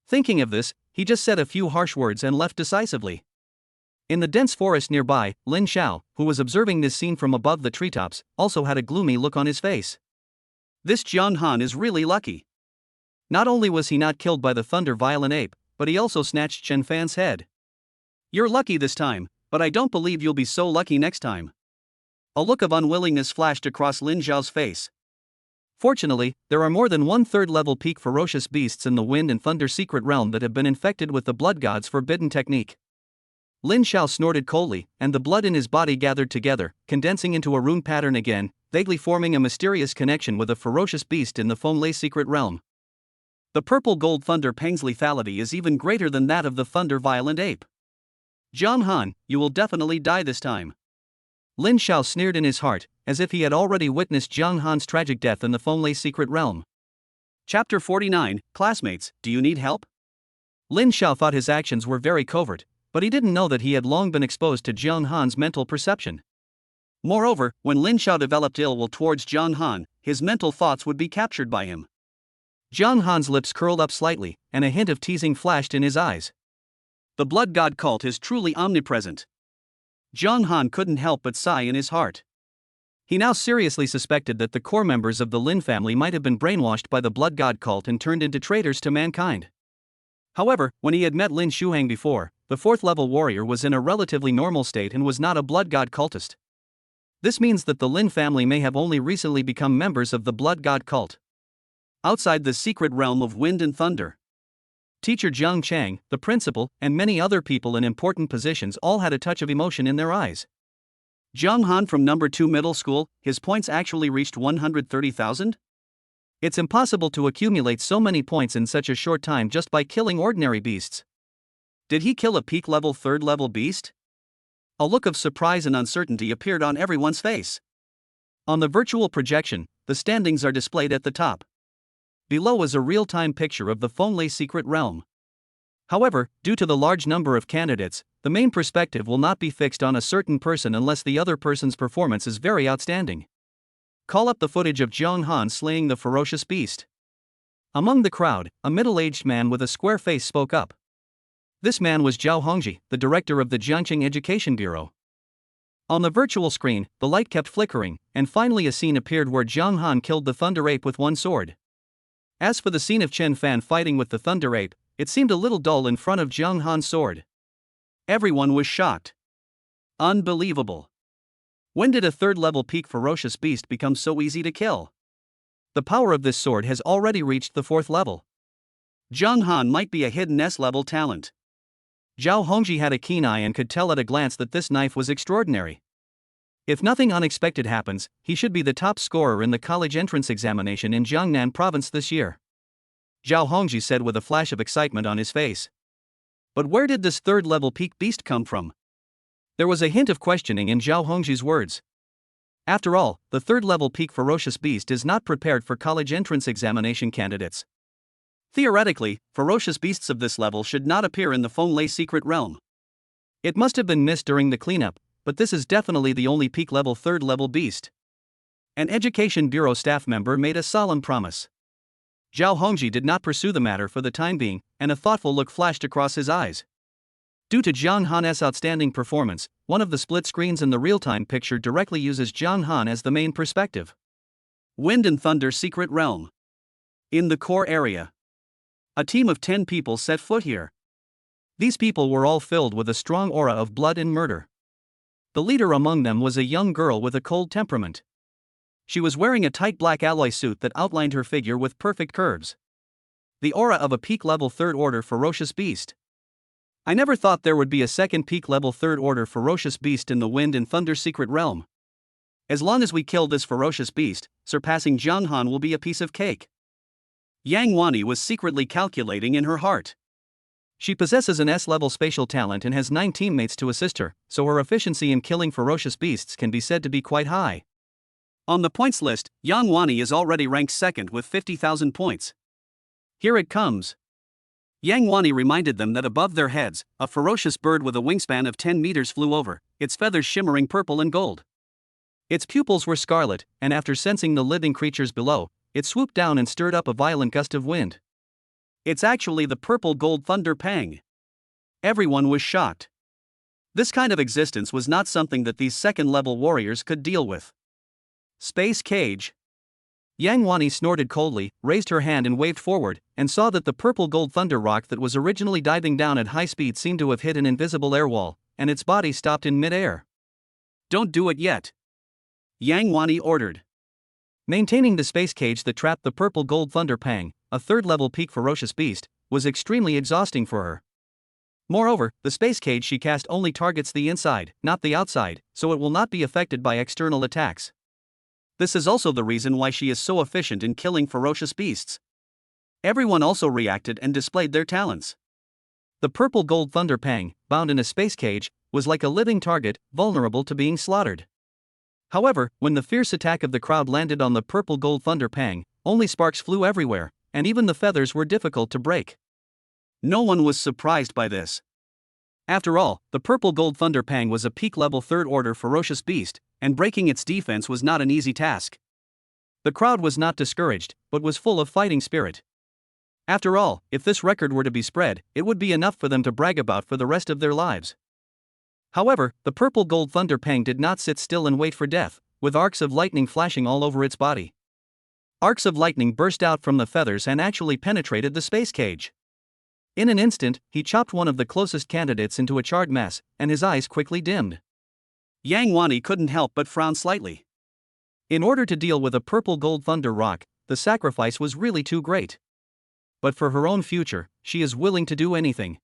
Thinking of this, he just said a few harsh words and left decisively. In the dense forest nearby, Lin Xiao, who was observing this scene from above the treetops, also had a gloomy look on his face. This Zhang Han is really lucky. Not only was he not killed by the Thunder Violent Ape, but he also snatched Chen Fan's head. You're lucky this time, but I don't believe you'll be so lucky next time. A look of unwillingness flashed across Lin Xiao's face. Fortunately, there are more than 1/3 level peak ferocious beasts in the Wind and Thunder secret realm that have been infected with the Blood God's forbidden technique. Lin Xiao snorted coldly, and the blood in his body gathered together, condensing into a rune pattern again, vaguely forming a mysterious connection with a ferocious beast in the Fenglei secret realm. The purple gold Thunder Peng's lethality is even greater than that of the Thunder Violent Ape. Zhang Han, you will definitely die this time. Lin Xiao sneered in his heart, as if he had already witnessed Zhang Han's tragic death in the Fenglei secret realm. Chapter 49, Classmates, do you need help? Lin Xiao thought his actions were very covert, but he didn't know that he had long been exposed to Zhang Han's mental perception. Moreover, when Lin Xiao developed ill will towards Zhang Han, his mental thoughts would be captured by him. Jiang Han's lips curled up slightly, and a hint of teasing flashed in his eyes. The blood god cult is truly omnipresent. Jiang Han couldn't help but sigh in his heart. He now seriously suspected that the core members of the Lin family might have been brainwashed by the blood god cult and turned into traitors to mankind. However, when he had met Lin Shuhang before, the fourth-level warrior was in a relatively normal state and was not a blood god cultist. This means that the Lin family may have only recently become members of the blood god cult. Outside the secret realm of wind and thunder, Teacher Jiang Chang, the principal, and many other people in important positions all had a touch of emotion in their eyes. Jiang Han from number 2 middle school, his points actually reached 130,000? It's impossible to accumulate so many points in such a short time just by killing ordinary beasts. Did he kill a peak-level third-level beast? A look of surprise and uncertainty appeared on everyone's face. On the virtual projection, the standings are displayed at the top. Below is a real-time picture of the Fenglei secret realm. However, due to the large number of candidates, the main perspective will not be fixed on a certain person unless the other person's performance is very outstanding. Call up the footage of Jiang Han slaying the ferocious beast. Among the crowd, a middle-aged man with a square face spoke up. This man was Zhao Hongji, the director of the Jiangqing Education Bureau. On the virtual screen, the light kept flickering, and finally a scene appeared where Jiang Han killed the thunder ape with one sword. As for the scene of Chen Fan fighting with the thunder ape, it seemed a little dull in front of Jiang Han's sword. Everyone was shocked. Unbelievable. When did a third-level peak ferocious beast become so easy to kill? The power of this sword has already reached the 4th level. Jiang Han might be a hidden S-level talent. Zhao Hongji had a keen eye and could tell at a glance that this knife was extraordinary. If nothing unexpected happens, he should be the top scorer in the college entrance examination in Jiangnan province this year. Zhao Hongji said with a flash of excitement on his face. But where did this third-level peak beast come from? There was a hint of questioning in Zhao Hongji's words. After all, the third-level peak ferocious beast is not prepared for college entrance examination candidates. Theoretically, ferocious beasts of this level should not appear in the Fenglei secret realm. It must have been missed during the cleanup, but this is definitely the only peak-level third-level beast. An Education Bureau staff member made a solemn promise. Zhao Hongji did not pursue the matter for the time being, and a thoughtful look flashed across his eyes. Due to Jiang Han's outstanding performance, one of the split screens in the real-time picture directly uses Jiang Han as the main perspective. Wind and Thunder Secret Realm. In the core area, a team of 10 people set foot here. These people were all filled with a strong aura of blood and murder. The leader among them was a young girl with a cold temperament. She was wearing a tight black alloy suit that outlined her figure with perfect curves. The aura of a peak-level third-order ferocious beast. I never thought there would be a second peak-level third-order ferocious beast in the Wind and Thunder secret realm. As long as we kill this ferocious beast, surpassing Jiang Han will be a piece of cake. Yang Wani was secretly calculating in her heart. She possesses an S-level spatial talent and has 9 teammates to assist her, so her efficiency in killing ferocious beasts can be said to be quite high. On the points list, Yang Wani is already ranked 2nd with 50,000 points. Here it comes. Yang Wani reminded them that above their heads, a ferocious bird with a wingspan of 10 meters flew over, its feathers shimmering purple and gold. Its pupils were scarlet, and after sensing the living creatures below, it swooped down and stirred up a violent gust of wind. It's actually the purple gold thunder pang. Everyone was shocked. This kind of existence was not something that these second-level warriors could deal with. Space cage. Yang Wani snorted coldly, raised her hand and waved forward, and saw that the purple gold thunder rock that was originally diving down at high speed seemed to have hit an invisible air wall, and its body stopped in mid-air. Don't do it yet, Yang Wani ordered. Maintaining the space cage that trapped the purple gold thunder pang, a third-level peak ferocious beast, was extremely exhausting for her. Moreover, the space cage she cast only targets the inside, not the outside, so it will not be affected by external attacks. This is also the reason why she is so efficient in killing ferocious beasts. Everyone also reacted and displayed their talents. The purple gold thunder pang, bound in a space cage, was like a living target, vulnerable to being slaughtered. However, when the fierce attack of the crowd landed on the purple gold thunder pang, only sparks flew everywhere, and even the feathers were difficult to break. No one was surprised by this. After all, the purple gold thunder pang was a peak-level third-order ferocious beast, and breaking its defense was not an easy task. The crowd was not discouraged, but was full of fighting spirit. After all, if this record were to be spread, it would be enough for them to brag about for the rest of their lives. However, the purple gold thunder pang did not sit still and wait for death, with arcs of lightning flashing all over its body. Arcs of lightning burst out from the feathers and actually penetrated the space cage. In an instant, he chopped one of the closest candidates into a charred mess, and his eyes quickly dimmed. Yang Wani couldn't help but frown slightly. In order to deal with a purple gold thunder rock, the sacrifice was really too great. But for her own future, she is willing to do anything.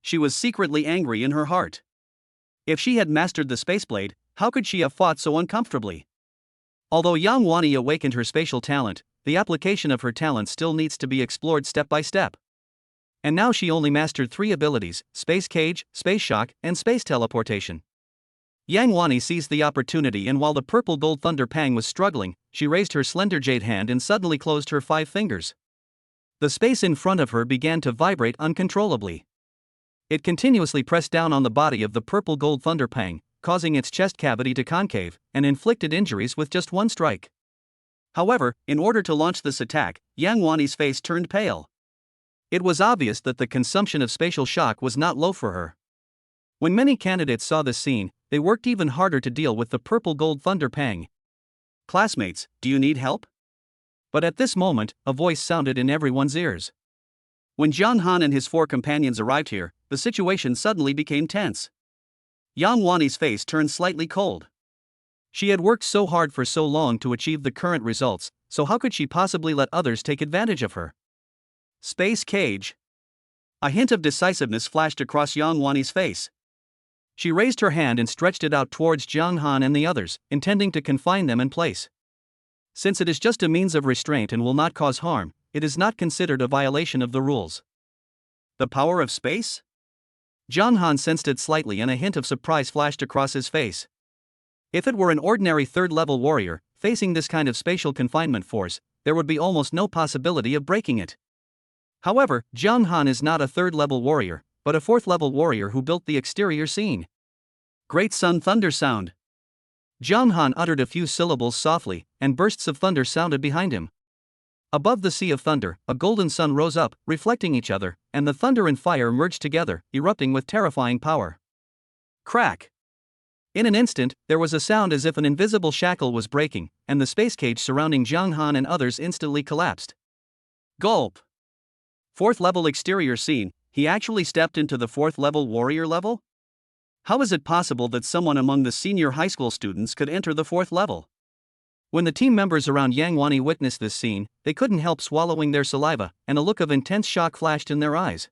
She was secretly angry in her heart. If she had mastered the space blade, how could she have fought so uncomfortably? Although Yang Wani awakened her spatial talent, the application of her talent still needs to be explored step by step. And now she only mastered 3 abilities: Space Cage, Space Shock, and Space Teleportation. Yang Wani seized the opportunity, and while the purple gold thunder pang was struggling, she raised her slender jade hand and suddenly closed her 5 fingers. The space in front of her began to vibrate uncontrollably. It continuously pressed down on the body of the purple gold thunder pang, causing its chest cavity to concave, and inflicted injuries with just one strike. However, in order to launch this attack, Yang Wani's face turned pale. It was obvious that the consumption of spatial shock was not low for her. When many candidates saw this scene, they worked even harder to deal with the purple gold thunder pang. "Classmates, do you need help?" But at this moment, a voice sounded in everyone's ears. When Zhang Han and his 4 companions arrived here, the situation suddenly became tense. Yang Wani's face turned slightly cold. She had worked so hard for so long to achieve the current results, so how could she possibly let others take advantage of her? Space Cage. A hint of decisiveness flashed across Yang Wani's face. She raised her hand and stretched it out towards Zhang Han and the others, intending to confine them in place. Since it is just a means of restraint and will not cause harm, it is not considered a violation of the rules. The power of space? Zhang Han sensed it slightly, and a hint of surprise flashed across his face. If it were an ordinary 3rd-level warrior, facing this kind of spatial confinement force, there would be almost no possibility of breaking it. However, Zhang Han is not a 3rd-level warrior, but a 4th-level warrior who built the exterior scene. Great Sun Thunder Sound. Zhang Han uttered a few syllables softly, and bursts of thunder sounded behind him. Above the sea of thunder, a golden sun rose up, reflecting each other, and the thunder and fire merged together, erupting with terrifying power. Crack! In an instant, there was a sound as if an invisible shackle was breaking, and the space cage surrounding Zhang Han and others instantly collapsed. Gulp! 4th-level exterior scene. He actually stepped into the 4th-level warrior level? How is it possible that someone among the senior high school students could enter the 4th level? When the team members around Yang Wani witnessed this scene, they couldn't help swallowing their saliva, and a look of intense shock flashed in their eyes.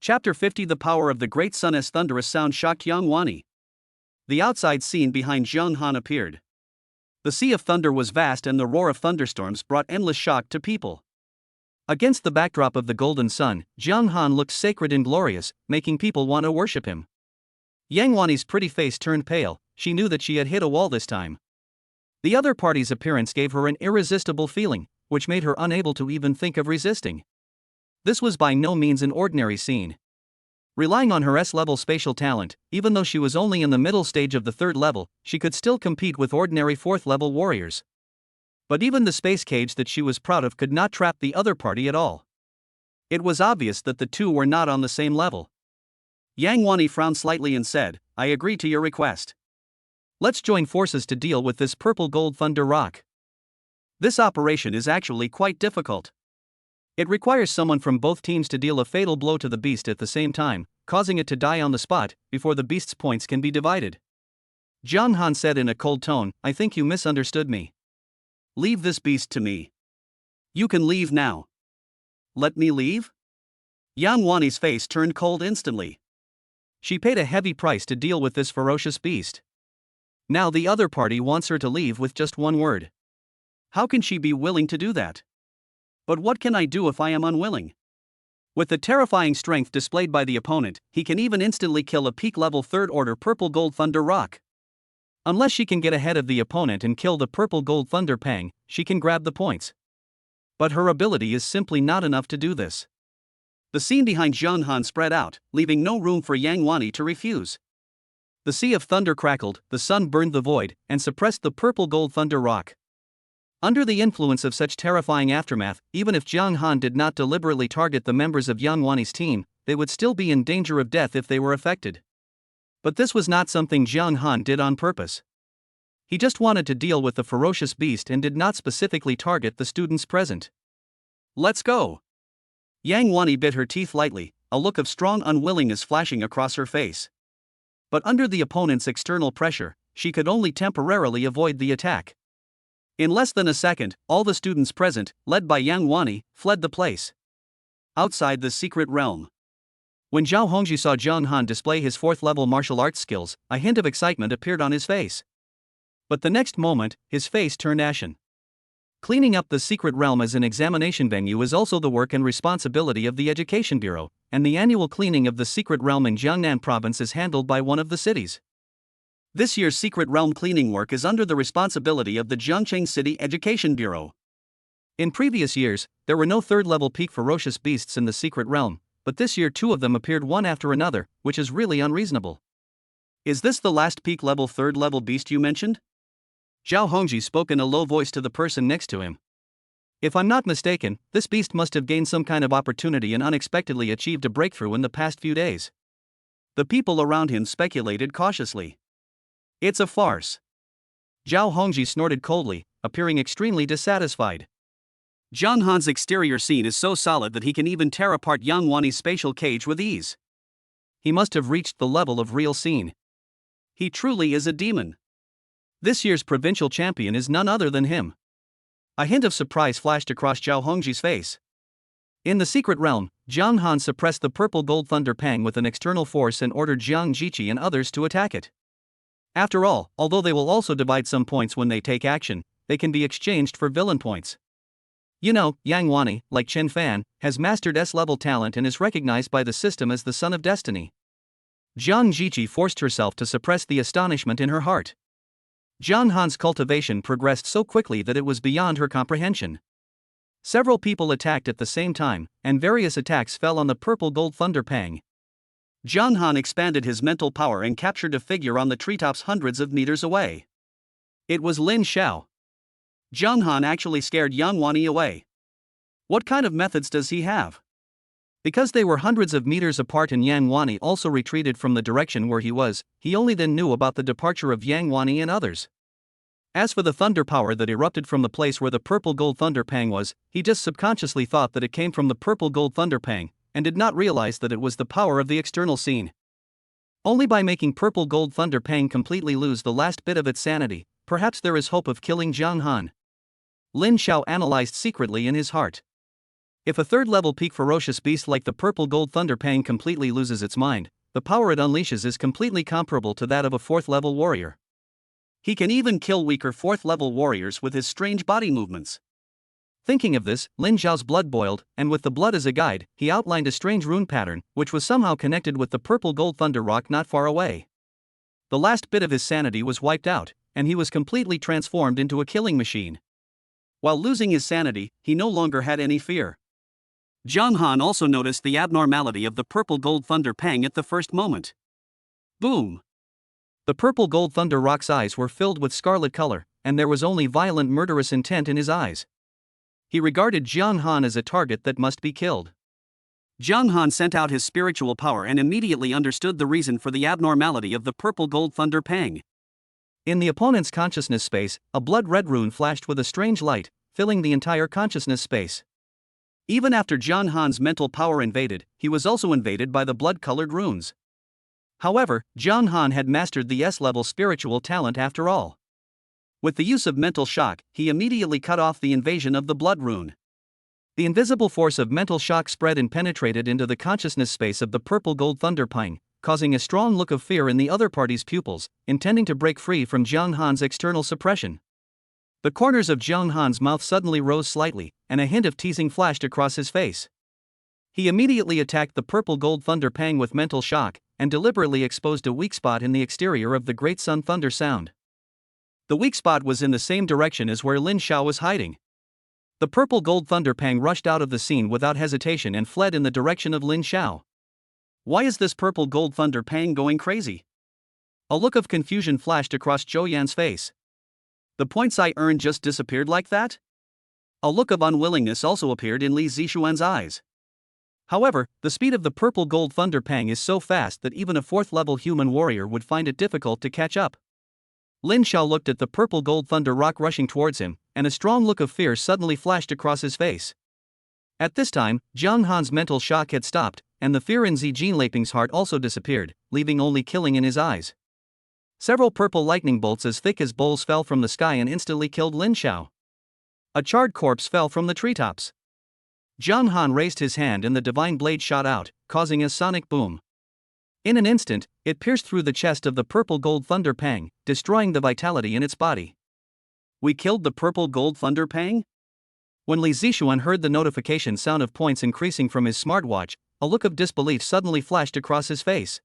Chapter 50. The power of the great sun's thunderous sound shocked Yang Wani. The outside scene behind Zhang Han appeared. The sea of thunder was vast, and the roar of thunderstorms brought endless shock to people. Against the backdrop of the golden sun, Zhang Han looked sacred and glorious, making people want to worship him. Yang Wani's pretty face turned pale. She knew that she had hit a wall this time. The other party's appearance gave her an irresistible feeling, which made her unable to even think of resisting. This was by no means an ordinary scene. Relying on her S-level spatial talent, even though she was only in the middle stage of the 3rd level, she could still compete with ordinary 4th-level warriors. But even the space cage that she was proud of could not trap the other party at all. It was obvious that the two were not on the same level. Yang Wani frowned slightly and said, "I agree to your request. Let's join forces to deal with this purple gold thunder rock. This operation is actually quite difficult. It requires someone from both teams to deal a fatal blow to the beast at the same time, causing it to die on the spot, before the beast's points can be divided." Zhang Han said in a cold tone, "I think you misunderstood me. Leave this beast to me. You can leave now." "Let me leave?" Yang Wani's face turned cold instantly. She paid a heavy price to deal with this ferocious beast. Now the other party wants her to leave with just one word. How can she be willing to do that? But what can I do if I am unwilling? With the terrifying strength displayed by the opponent, he can even instantly kill a peak-level 3rd-order purple gold thunder rock. Unless she can get ahead of the opponent and kill the purple gold thunder pang, she can grab the points. But her ability is simply not enough to do this. The scene behind Zhang Han spread out, leaving no room for Yang Wani to refuse. The sea of thunder crackled, the sun burned the void, and suppressed the purple gold thunder rock. Under the influence of such terrifying aftermath, even if Jiang Han did not deliberately target the members of Yang Wani's team, they would still be in danger of death if they were affected. But this was not something Jiang Han did on purpose. He just wanted to deal with the ferocious beast and did not specifically target the students present. Let's go! Yang Wani bit her teeth lightly, a look of strong unwillingness flashing across her face. But under the opponent's external pressure, she could only temporarily avoid the attack. In less than a second, all the students present, led by Yang Wani, fled the place. Outside the secret realm. When Zhao Hongji saw Jiang Han display his 4th-level martial arts skills, a hint of excitement appeared on his face. But the next moment, his face turned ashen. Cleaning up the secret realm as an examination venue is also the work and responsibility of the Education Bureau, and the annual cleaning of the secret realm in Jiangnan province is handled by one of the cities. This year's secret realm cleaning work is under the responsibility of the Jiangcheng City Education Bureau. In previous years, there were no 3rd-level peak ferocious beasts in the secret realm, but this year 2 of them appeared one after another, which is really unreasonable. Is this the last peak level 3rd-level beast you mentioned? Zhao Hongji spoke in a low voice to the person next to him. If I'm not mistaken, this beast must have gained some kind of opportunity and unexpectedly achieved a breakthrough in the past few days. The people around him speculated cautiously. It's a farce. Zhao Hongji snorted coldly, appearing extremely dissatisfied. Jiang Han's exterior scene is so solid that he can even tear apart Yang Wani's spatial cage with ease. He must have reached the level of real scene. He truly is a demon. This year's provincial champion is none other than him. A hint of surprise flashed across Zhao Hongji's face. In the secret realm, Jiang Han suppressed the purple gold thunder pang with an external force and ordered Jiang Jiqi and others to attack it. After all, although they will also divide some points when they take action, they can be exchanged for villain points. You know, Yang Wani, like Chen Fan, has mastered S-level talent and is recognized by the system as the Son of Destiny. Jiang Jiqi forced herself to suppress the astonishment in her heart. Jiang Han's cultivation progressed so quickly that it was beyond her comprehension. Several people attacked at the same time, and various attacks fell on the purple gold thunder pang. Jiang Han expanded his mental power and captured a figure on the treetops hundreds of meters away. It was Lin Xiao. Jiang Han actually scared Yang Wani away. What kind of methods does he have? Because they were hundreds of meters apart and Yang Wani also retreated from the direction where he was, he only then knew about the departure of Yang Wani and others. As for the thunder power that erupted from the place where the purple gold thunder pang was, he just subconsciously thought that it came from the purple gold thunder pang, and did not realize that it was the power of the external scene. Only by making purple gold thunder pang completely lose the last bit of its sanity, perhaps there is hope of killing Jiang Han. Lin Xiao analyzed secretly in his heart. If a 3rd-level peak ferocious beast like the purple gold thunder pang completely loses its mind, the power it unleashes is completely comparable to that of a 4th-level warrior. He can even kill weaker 4th-level warriors with his strange body movements. Thinking of this, Lin Xiao's blood boiled, and with the blood as a guide, he outlined a strange rune pattern, which was somehow connected with the purple gold thunder rock not far away. The last bit of his sanity was wiped out, and he was completely transformed into a killing machine. While losing his sanity, he no longer had any fear. Jiang Han also noticed the abnormality of the purple gold thunder pang at the first moment. Boom! The purple gold thunder rock's eyes were filled with scarlet color, and there was only violent murderous intent in his eyes. He regarded Jiang Han as a target that must be killed. Jiang Han sent out his spiritual power and immediately understood the reason for the abnormality of the purple gold thunder pang. In the opponent's consciousness space, a blood-red rune flashed with a strange light, filling the entire consciousness space. Even after Jiang Han's mental power invaded, he was also invaded by the blood-colored runes. However, Jiang Han had mastered the S-level spiritual talent after all. With the use of mental shock, he immediately cut off the invasion of the blood rune. The invisible force of mental shock spread and penetrated into the consciousness space of the purple gold thunder pang, causing a strong look of fear in the other party's pupils, intending to break free from Jiang Han's external suppression. The corners of Jiang Han's mouth suddenly rose slightly, and a hint of teasing flashed across his face. He immediately attacked the purple gold thunder pang with mental shock, and deliberately exposed a weak spot in the exterior of the Great Sun Thunder Sound. The weak spot was in the same direction as where Lin Xiao was hiding. The purple gold thunder pang rushed out of the scene without hesitation and fled in the direction of Lin Xiao. Why is this purple gold thunder pang going crazy? A look of confusion flashed across Zhou Yan's face. The points I earned just disappeared like that? A look of unwillingness also appeared in Li Zixuan's eyes. However, the speed of the purple gold thunder pang is so fast that even a 4th level human warrior would find it difficult to catch up. Lin Xiao looked at the purple gold thunder rock rushing towards him, and a strong look of fear suddenly flashed across his face. At this time, Jiang Han's mental shock had stopped, and the fear in Zi Jinlaping's heart also disappeared, leaving only killing in his eyes. Several purple lightning bolts as thick as bowls fell from the sky and instantly killed Lin Xiao. A charred corpse fell from the treetops. Jiang Han raised his hand and the divine blade shot out, causing a sonic boom. In an instant, it pierced through the chest of the purple gold thunder pang, destroying the vitality in its body. We killed the purple gold thunder pang? When Li Zixuan heard the notification sound of points increasing from his smartwatch, a look of disbelief suddenly flashed across his face.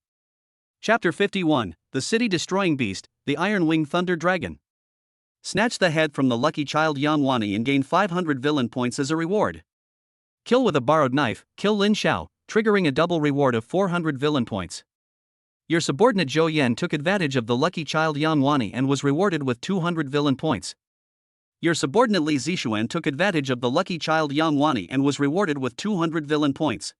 Chapter 51, The City-Destroying Beast, the Iron-Winged Thunder Dragon. Snatch the head from the lucky child Yan Wani and gain 500 villain points as a reward. Kill with a borrowed knife, kill Lin Xiao, triggering a double reward of 400 villain points. Your subordinate Zhou Yan took advantage of the lucky child Yan Wani and was rewarded with 200 villain points. Your subordinate Li Zixuan took advantage of the lucky child Yang Wani and was rewarded with 200 villain points.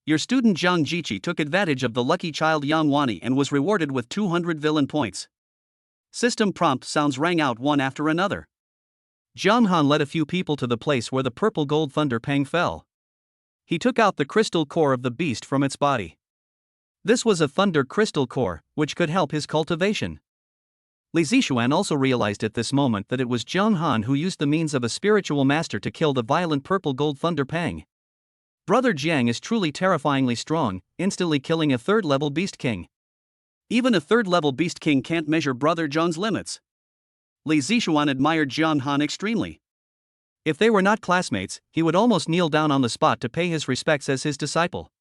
Your student Zhang Jiqi took advantage of the lucky child Yang Wani and was rewarded with 200 villain points. System prompt sounds rang out one after another. Jiang Han led a few people to the place where the purple gold thunder pang fell. He took out the crystal core of the beast from its body. This was a thunder crystal core, which could help his cultivation. Li Zixuan also realized at this moment that it was Jiang Han who used the means of a spiritual master to kill the violent purple gold thunder pang. Brother Jiang is truly terrifyingly strong, instantly killing a 3rd level beast king. Even a 3rd level beast king can't measure Brother Zhang's limits. Li Zixuan admired Jiang Han extremely. If they were not classmates, he would almost kneel down on the spot to pay his respects as his disciple.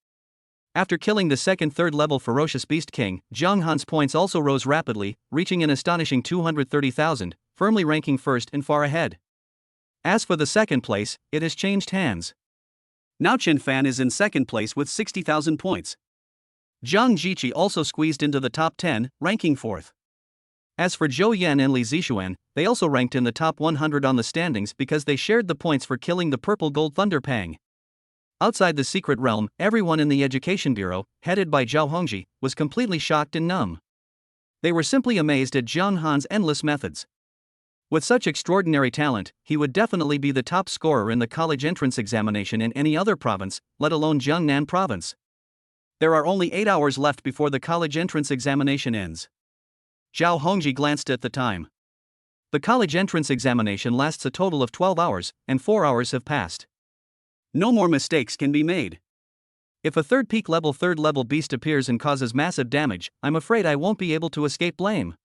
After killing the 2nd 3rd level ferocious beast king, Jiang Han's points also rose rapidly, reaching an astonishing 230,000, firmly ranking first and far ahead. As for the 2nd place, it has changed hands. Now Qin Fan is in 2nd place with 60,000 points. Zhang Jiqi also squeezed into the top 10, ranking 4th. As for Zhou Yan and Li Zixuan, they also ranked in the top 100 on the standings because they shared the points for killing the purple gold thunder pang. Outside the secret realm, everyone in the education bureau, headed by Zhao Hongji, was completely shocked and numb. They were simply amazed at Jiang Han's endless methods. With such extraordinary talent, he would definitely be the top scorer in the college entrance examination in any other province, let alone Jiangnan province. There are only 8 hours left before the college entrance examination ends. Zhao Hongji glanced at the time. The college entrance examination lasts a total of 12 hours, and 4 hours have passed. No more mistakes can be made. If a 3rd level beast appears and causes massive damage, I'm afraid I won't be able to escape blame.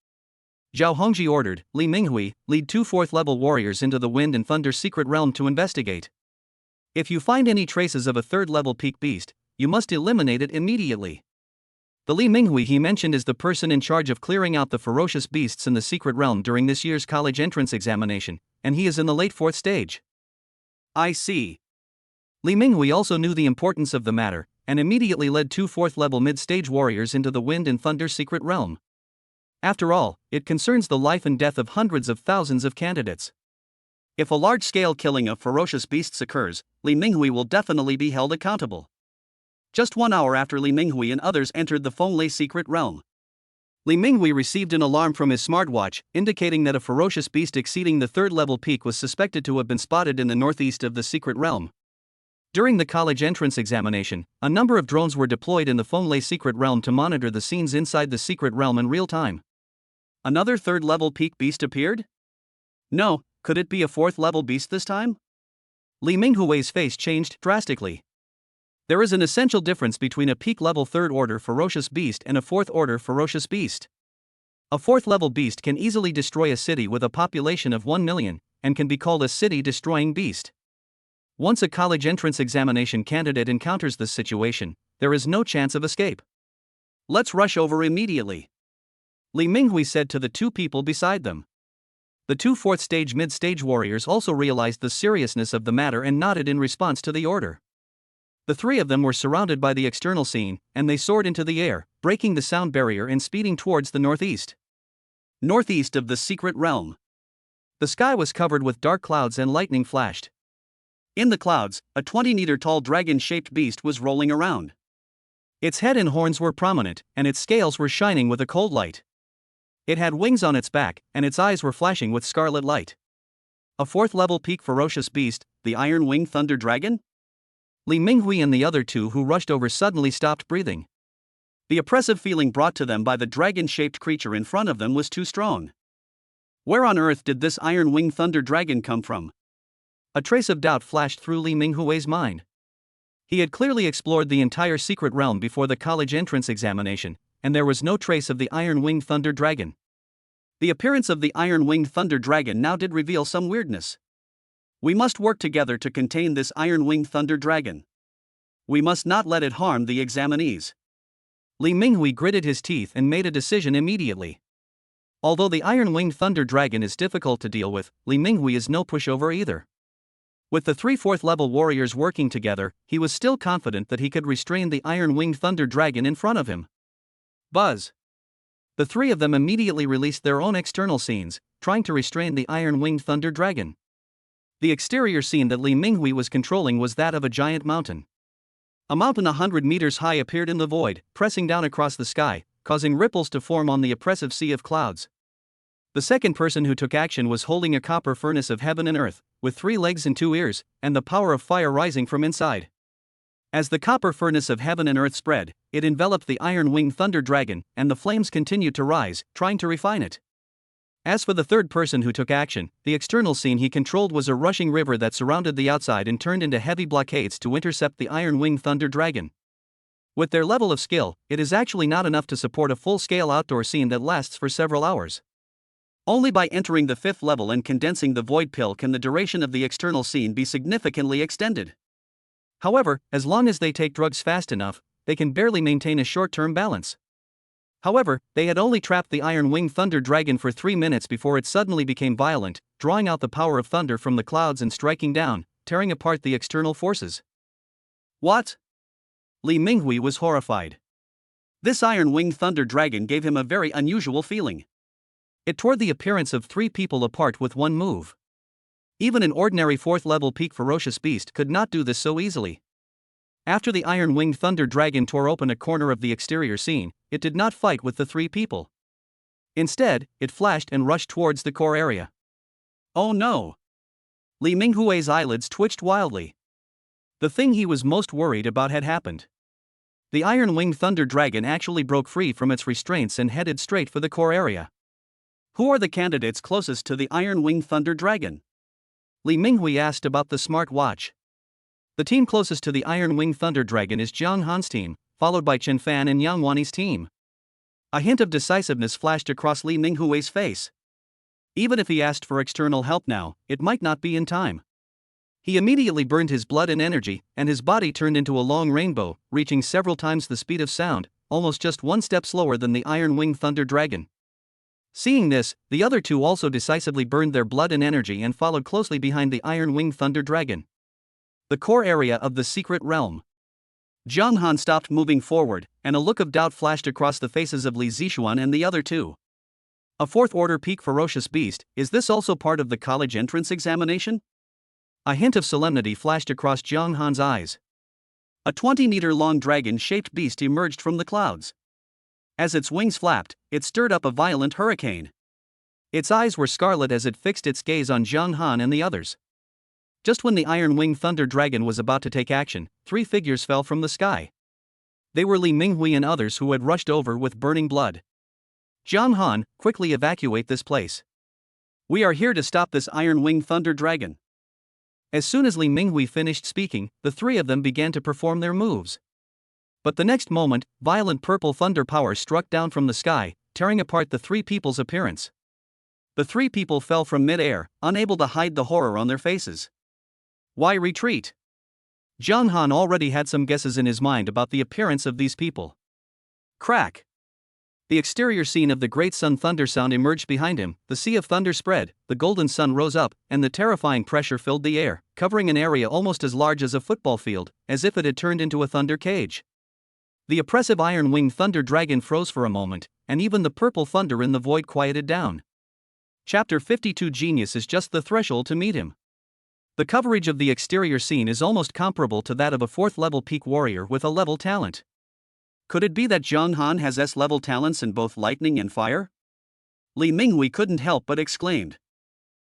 Zhao Hongji ordered. Li Minghui, lead 2 4th level warriors into the Wind and Thunder secret realm to investigate. If you find any traces of a 3rd level peak beast, you must eliminate it immediately. The Li Minghui he mentioned is the person in charge of clearing out the ferocious beasts in the secret realm during this year's college entrance examination, and he is in the late 4th stage. I see. Li Minghui also knew the importance of the matter, and immediately led 2 4th level mid-stage warriors into the Wind and Thunder secret realm. After all, it concerns the life and death of hundreds of thousands of candidates. If a large-scale killing of ferocious beasts occurs, Li Minghui will definitely be held accountable. Just 1 hour after Li Minghui and others entered the Fenglei secret realm, Li Minghui received an alarm from his smartwatch, indicating that a ferocious beast exceeding the 3rd level peak was suspected to have been spotted in the northeast of the secret realm. During the college entrance examination, a number of drones were deployed in the Fenglei secret realm to monitor the scenes inside the secret realm in real time. Another 3rd level peak beast appeared? No, could it be a 4th level beast this time? Li Minghui's face changed drastically. There is an essential difference between a peak level 3rd order ferocious beast and a 4th order ferocious beast. A 4th level beast can easily destroy a city with a population of 1 million, and can be called a city-destroying beast. Once a college entrance examination candidate encounters this situation, there is no chance of escape. Let's rush over immediately, Li Minghui said to the 2 people beside them. The 2 4th stage mid-stage warriors also realized the seriousness of the matter and nodded in response to the order. The 3 of them were surrounded by the external scene, and they soared into the air, breaking the sound barrier and speeding towards the northeast. Northeast of the secret realm. The sky was covered with dark clouds and lightning flashed. In the clouds, a 20-meter-tall dragon-shaped beast was rolling around. Its head and horns were prominent, and its scales were shining with a cold light. It had wings on its back, and its eyes were flashing with scarlet light. A fourth-level peak ferocious beast, the Iron-Winged Thunder Dragon? Li Minghui and the other two who rushed over suddenly stopped breathing. The oppressive feeling brought to them by the dragon-shaped creature in front of them was too strong. Where on earth did this Iron-Winged Thunder Dragon come from? A trace of doubt flashed through Li Minghui's mind. He had clearly explored the entire secret realm before the college entrance examination, and there was no trace of the Iron-Winged Thunder Dragon. The appearance of the Iron-Winged Thunder Dragon now did reveal some weirdness. We must work together to contain this Iron-Winged Thunder Dragon. We must not let it harm the examinees. Li Minghui gritted his teeth and made a decision immediately. Although the Iron-Winged Thunder Dragon is difficult to deal with, Li Minghui is no pushover either. With the 3 4th-level warriors working together, he was still confident that he could restrain the Iron-Winged Thunder Dragon in front of him. Buzz! The 3 of them immediately released their own external scenes, trying to restrain the Iron-Winged Thunder Dragon. The exterior scene that Li Minghui was controlling was that of a giant mountain. A mountain 100 meters high appeared in the void, pressing down across the sky, causing ripples to form on the oppressive sea of clouds. The second person who took action was holding a copper furnace of heaven and earth, with 3 legs and 2 ears, and the power of fire rising from inside. As the copper furnace of heaven and earth spread, it enveloped the Iron-Winged Thunder Dragon, and the flames continued to rise, trying to refine it. As for the third person who took action, the external scene he controlled was a rushing river that surrounded the outside and turned into heavy blockades to intercept the Iron-Winged Thunder Dragon. With their level of skill, it is actually not enough to support a full-scale outdoor scene that lasts for several hours. Only by entering the 5th level and condensing the void pill can the duration of the external scene be significantly extended. However, as long as they take drugs fast enough, they can barely maintain a short-term balance. However, they had only trapped the Iron-Winged Thunder Dragon for 3 minutes before it suddenly became violent, drawing out the power of thunder from the clouds and striking down, tearing apart the external forces. What? Li Minghui was horrified. This Iron-Winged Thunder Dragon gave him a very unusual feeling. It tore the appearance of 3 people apart with one move. Even an ordinary 4th-level peak ferocious beast could not do this so easily. After the Iron-Winged Thunder Dragon tore open a corner of the exterior scene, it did not fight with the 3 people. Instead, it flashed and rushed towards the core area. Oh no! Li Minghui's eyelids twitched wildly. The thing he was most worried about had happened. The Iron-Winged Thunder Dragon actually broke free from its restraints and headed straight for the core area. Who are the candidates closest to the Iron-Winged Thunder Dragon? Li Minghui asked about the smart watch. The team closest to the Iron-Winged Thunder Dragon is Jiang Han's team, followed by Chen Fan and Yang Wani's team. A hint of decisiveness flashed across Li Minghui's face. Even if he asked for external help now, it might not be in time. He immediately burned his blood and energy, and his body turned into a long rainbow, reaching several times the speed of sound, almost just 1 step slower than the Iron-Winged Thunder Dragon. Seeing this, the other 2 also decisively burned their blood and energy and followed closely behind the Iron-Winged Thunder Dragon. The core area of the secret realm. Jiang Han stopped moving forward, and a look of doubt flashed across the faces of Li Zixuan and the other 2. A 4th-order peak ferocious beast, is this also part of the college entrance examination? A hint of solemnity flashed across Jiang Han's eyes. A 20-meter-long dragon-shaped beast emerged from the clouds. As its wings flapped, it stirred up a violent hurricane. Its eyes were scarlet as it fixed its gaze on Jiang Han and the others. Just when the Iron-Winged Thunder Dragon was about to take action, 3 figures fell from the sky. They were Li Minghui and others who had rushed over with burning blood. Jiang Han, quickly evacuate this place. We are here to stop this Iron-Winged Thunder Dragon. As soon as Li Minghui finished speaking, the 3 of them began to perform their moves. But the next moment, violent purple thunder power struck down from the sky, tearing apart the 3 people's appearance. The 3 people fell from mid-air, unable to hide the horror on their faces. Why retreat? Jiang Han already had some guesses in his mind about the appearance of these people. Crack! The exterior scene of the great sun thunder sound emerged behind him, the sea of thunder spread, the golden sun rose up, and the terrifying pressure filled the air, covering an area almost as large as a football field, as if it had turned into a thunder cage. The oppressive Iron-Winged Thunder Dragon froze for a moment, and even the purple thunder in the void quieted down. Chapter 52 Genius is just the threshold to meet him. The coverage of the exterior scene is almost comparable to that of a 4th level peak warrior with a level talent. Could it be that Zhang Han has S-level talents in both lightning and fire? Li Minghui couldn't help but exclaimed.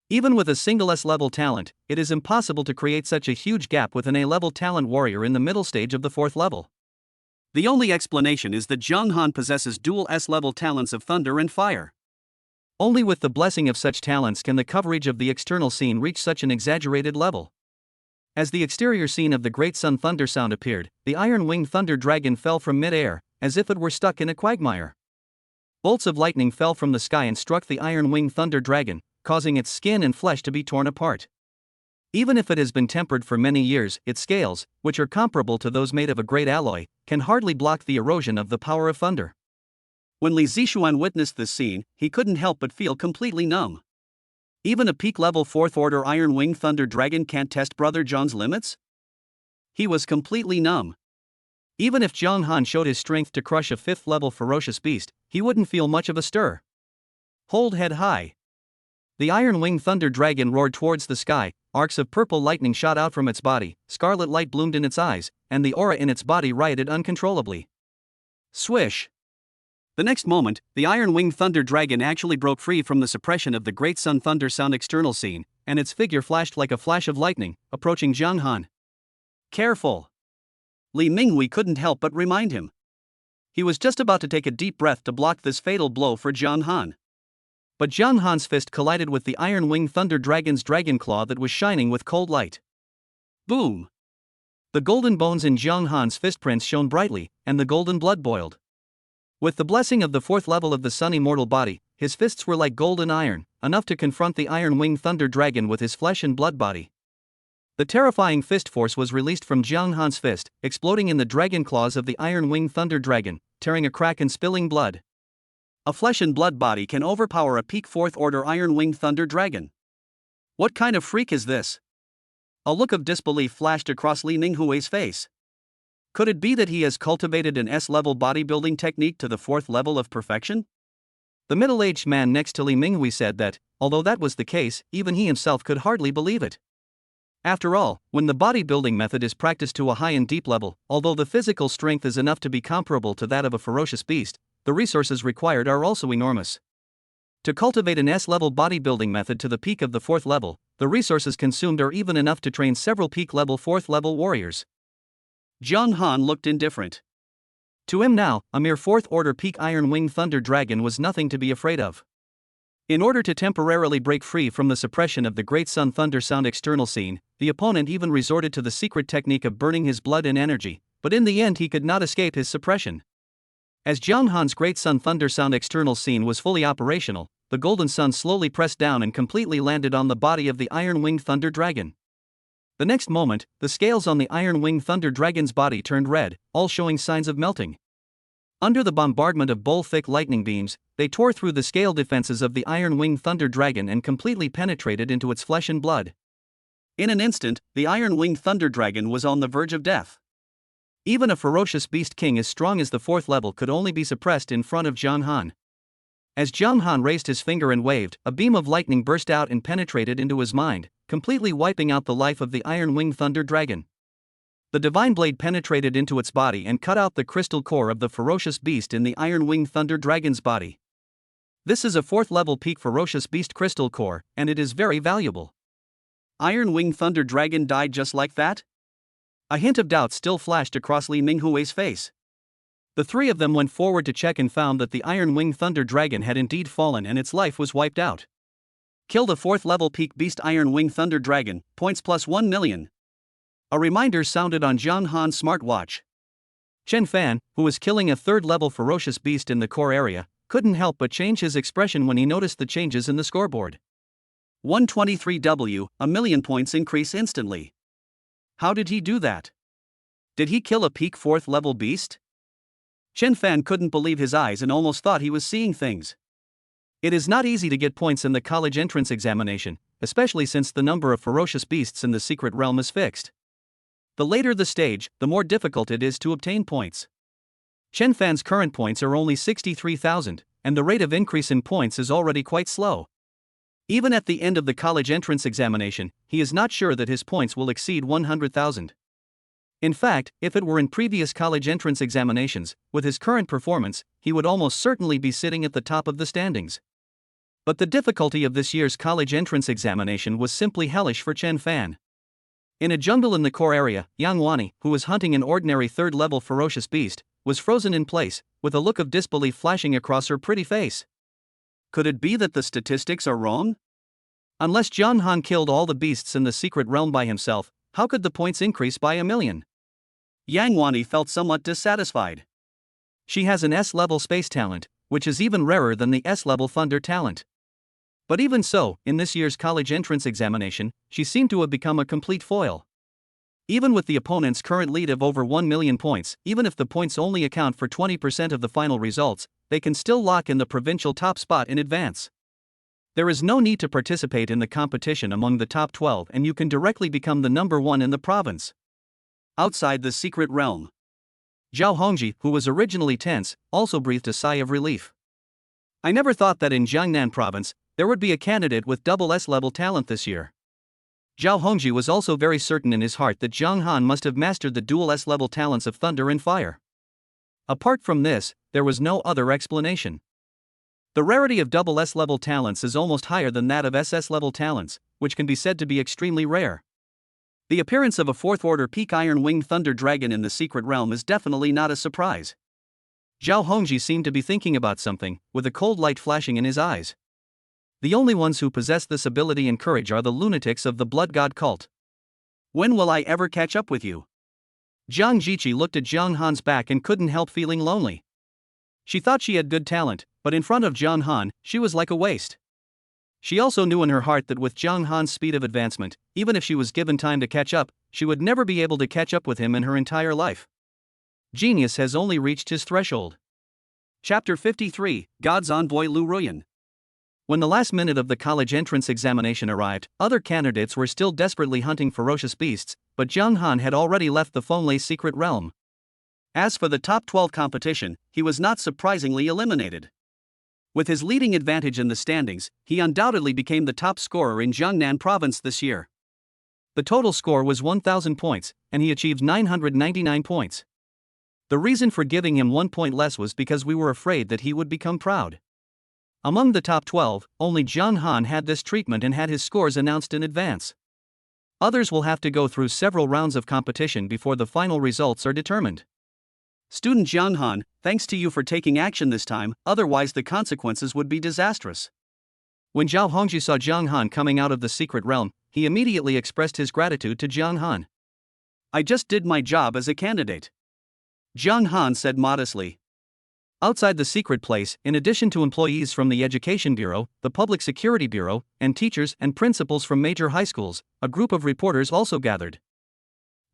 Even with a single S-level talent, it is impossible to create such a huge gap with an A-level talent warrior in the middle stage of the 4th level. The only explanation is that Zhang Han possesses dual S-level talents of thunder and fire. Only with the blessing of such talents can the coverage of the external scene reach such an exaggerated level. As the exterior scene of the Great Sun Thunder Sound appeared, the iron-winged thunder dragon fell from mid-air, as if it were stuck in a quagmire. Bolts of lightning fell from the sky and struck the iron-winged thunder dragon, causing its skin and flesh to be torn apart. Even if it has been tempered for many years, its scales, which are comparable to those made of a great alloy, can hardly block the erosion of the power of thunder. When Li Zixuan witnessed this scene, he couldn't help but feel completely numb. Even a peak-level 4th order iron-winged thunder dragon can't test Brother Zhang's limits? He was completely numb. Even if Zhang Han showed his strength to crush a 5th level ferocious beast, he wouldn't feel much of a stir. Hold head high. The iron-winged thunder dragon roared towards the sky, arcs of purple lightning shot out from its body, scarlet light bloomed in its eyes, and the aura in its body rioted uncontrollably. Swish! The next moment, the iron-winged thunder dragon actually broke free from the suppression of the Great Sun Thunder Sound external scene, and its figure flashed like a flash of lightning, approaching Zhang Han. Careful! Li Minghui couldn't help but remind him. He was just about to take a deep breath to block this fatal blow for Zhang Han. But Zhang Han's fist collided with the iron-winged thunder dragon's dragon claw that was shining with cold light. Boom! The golden bones in Zhang Han's fist prints shone brightly, and the golden blood boiled. With the blessing of the 4th level of the sun immortal body, his fists were like golden iron, enough to confront the iron-winged thunder dragon with his flesh and blood body. The terrifying fist force was released from Zhang Han's fist, exploding in the dragon claws of the iron-winged thunder dragon, tearing a crack and spilling blood. A flesh and blood body can overpower a peak 4th order iron-winged thunder dragon. What kind of freak is this? A look of disbelief flashed across Li Minghui's face. Could it be that he has cultivated an S-level bodybuilding technique to the 4th level of perfection? The middle-aged man next to Li Minghui said that, although that was the case, even he himself could hardly believe it. After all, when the bodybuilding method is practiced to a high and deep level, although the physical strength is enough to be comparable to that of a ferocious beast, the resources required are also enormous. To cultivate an S-level bodybuilding method to the peak of the 4th level, the resources consumed are even enough to train several peak-level 4th level warriors. Zhang Han looked indifferent. To him now, a mere 4th order peak iron-winged thunder dragon was nothing to be afraid of. In order to temporarily break free from the suppression of the Great Sun Thunder Sound external scene, the opponent even resorted to the secret technique of burning his blood and energy, but in the end he could not escape his suppression. As Zhang Han's Great Sun Thunder Sound external scene was fully operational, the golden sun slowly pressed down and completely landed on the body of the iron-winged thunder dragon. The next moment, the scales on the iron-winged thunder dragon's body turned red, all showing signs of melting. Under the bombardment of bowl-thick lightning beams, they tore through the scale defenses of the iron-winged thunder dragon and completely penetrated into its flesh and blood. In an instant, the iron-winged thunder dragon was on the verge of death. Even a ferocious beast king as strong as the 4th level could only be suppressed in front of Zhang Han. As Zhang Han raised his finger and waved, a beam of lightning burst out and penetrated into his mind, completely wiping out the life of the iron-winged thunder dragon. The divine blade penetrated into its body and cut out the crystal core of the ferocious beast in the iron-winged thunder dragon's body. This is a 4th level peak ferocious beast crystal core, and it is very valuable. Iron-winged thunder dragon died just like that? A hint of doubt still flashed across Li Minghui's face. The three of them went forward to check and found that the iron-winged thunder dragon had indeed fallen and its life was wiped out. Killed a 4th level peak beast iron-winged thunder dragon, points plus 1 million. A reminder sounded on Zhang Han's smartwatch. Chen Fan, who was killing a 3rd level ferocious beast in the core area, couldn't help but change his expression when he noticed the changes in the scoreboard. 123W, a million points increase instantly. How did he do that? Did he kill a peak 4th level beast? Chen Fan couldn't believe his eyes and almost thought he was seeing things. It is not easy to get points in the college entrance examination, especially since the number of ferocious beasts in the secret realm is fixed. The later the stage, the more difficult it is to obtain points. Chen Fan's current points are only 63,000, and the rate of increase in points is already quite slow. Even at the end of the college entrance examination, he is not sure that his points will exceed 100,000. In fact, if it were in previous college entrance examinations, with his current performance, he would almost certainly be sitting at the top of the standings. But the difficulty of this year's college entrance examination was simply hellish for Chen Fan. In a jungle in the core area, Yang Wani, who was hunting an ordinary third-level ferocious beast, was frozen in place, with a look of disbelief flashing across her pretty face. Could it be that the statistics are wrong? Unless Zhang Han killed all the beasts in the secret realm by himself, how could the points increase by 1,000,000? Yang Wani felt somewhat dissatisfied. She has an S-level space talent, which is even rarer than the S-level thunder talent. But even so, in this year's college entrance examination, she seemed to have become a complete foil. Even with the opponent's current lead of over 1,000,000 points, even if the points only account for 20% of the final results, they can still lock in the provincial top spot in advance. There is no need to participate in the competition among the top 12 and you can directly become the number 1 in the province. Outside the secret realm, Zhao Hongji, who was originally tense, also breathed a sigh of relief. I never thought that in Jiangnan province, there would be a candidate with double S-level talent this year. Zhao Hongji was also very certain in his heart that Zhang Han must have mastered the dual S-level talents of thunder and fire. Apart from this, there was no other explanation. The rarity of double S-level talents is almost higher than that of SS-level talents, which can be said to be extremely rare. The appearance of a fourth-order peak iron-winged thunder dragon in the secret realm is definitely not a surprise. Zhao Hongji seemed to be thinking about something, with a cold light flashing in his eyes. The only ones who possess this ability and courage are the lunatics of the blood god cult. When will I ever catch up with you? Zhang Jiqi looked at Zhang Han's back and couldn't help feeling lonely. She thought she had good talent, but in front of Zhang Han, she was like a waste. She also knew in her heart that with Zhang Han's speed of advancement, even if she was given time to catch up, she would never be able to catch up with him in her entire life. Genius has only reached his threshold. Chapter 53, God's Envoy Lu Ruyan. When the last minute of the college entrance examination arrived, other candidates were still desperately hunting ferocious beasts, but Zhang Han had already left the Fenglei secret realm. As for the top 12 competition, he was not surprisingly eliminated. With his leading advantage in the standings, he undoubtedly became the top scorer in Jiangnan province this year. The total score was 1,000 points, and he achieved 999 points. The reason for giving him 1 point less was because we were afraid that he would become proud. Among the top 12, only Zhang Han had this treatment and had his scores announced in advance. Others will have to go through several rounds of competition before the final results are determined. Student Zhang Han, thanks to you for taking action this time, otherwise the consequences would be disastrous. When Zhao Hongji saw Zhang Han coming out of the secret realm, he immediately expressed his gratitude to Zhang Han. I just did my job as a candidate. Zhang Han said modestly. Outside the secret place, in addition to employees from the Education Bureau, the Public Security Bureau, and teachers and principals from major high schools, a group of reporters also gathered.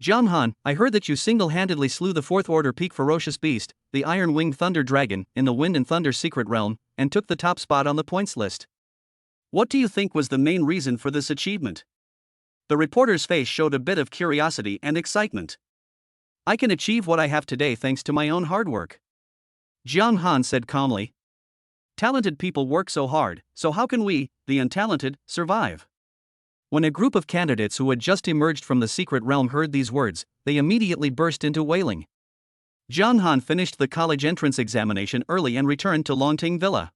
Zhang Han, I heard that you single-handedly slew the fourth-order peak ferocious beast, the iron-winged thunder dragon, in the Wind and Thunder secret realm, and took the top spot on the points list. What do you think was the main reason for this achievement? The reporter's face showed a bit of curiosity and excitement. I can achieve what I have today thanks to my own hard work. Zhang Han said calmly. Talented people work so hard, so how can we, the untalented, survive? When a group of candidates who had just emerged from the secret realm heard these words, they immediately burst into wailing. Zhang Han finished the college entrance examination early and returned to Longting Villa.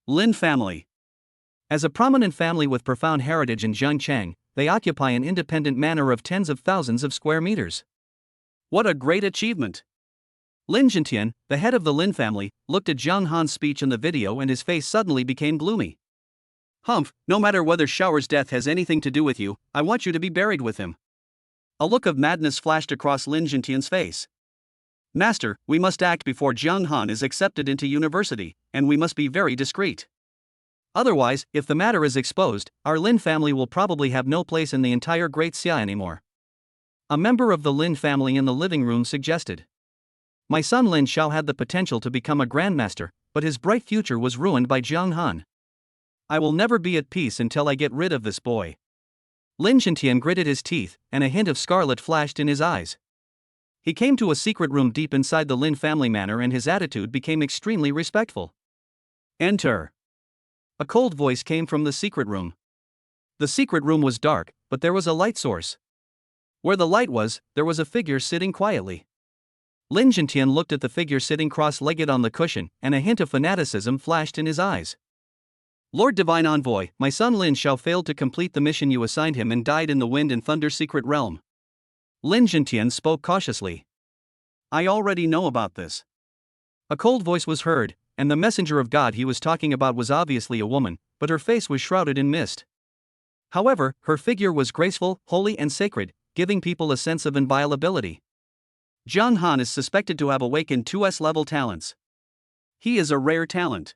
Lin family. As a prominent family with profound heritage in Zhangchang, they occupy an independent manor of tens of thousands of square meters. What a great achievement! Lin Jintian, the head of the Lin family, looked at Zhang Han's speech in the video and his face suddenly became gloomy. Humph, no matter whether Shower's death has anything to do with you, I want you to be buried with him. A look of madness flashed across Lin Jintian's face. Master, we must act before Zhang Han is accepted into university, and we must be very discreet. Otherwise, if the matter is exposed, our Lin family will probably have no place in the entire Great Xia anymore. A member of the Lin family in the living room suggested. My son Lin Xiao had the potential to become a grandmaster, but his bright future was ruined by Zhang Han. I will never be at peace until I get rid of this boy. Lin Jintian gritted his teeth, and a hint of scarlet flashed in his eyes. He came to a secret room deep inside the Lin family manor and his attitude became extremely respectful. Enter. A cold voice came from the secret room. The secret room was dark, but there was a light source. Where the light was, there was a figure sitting quietly. Lin Jintian looked at the figure sitting cross-legged on the cushion, and a hint of fanaticism flashed in his eyes. Lord Divine Envoy, my son Lin Shao failed to complete the mission you assigned him and died in the Wind and Thunder secret realm. Lin Jintian spoke cautiously. I already know about this. A cold voice was heard, and the messenger of God he was talking about was obviously a woman, but her face was shrouded in mist. However, her figure was graceful, holy and sacred, giving people a sense of inviolability. Zhang Han is suspected to have awakened 2S level talents. He is a rare talent.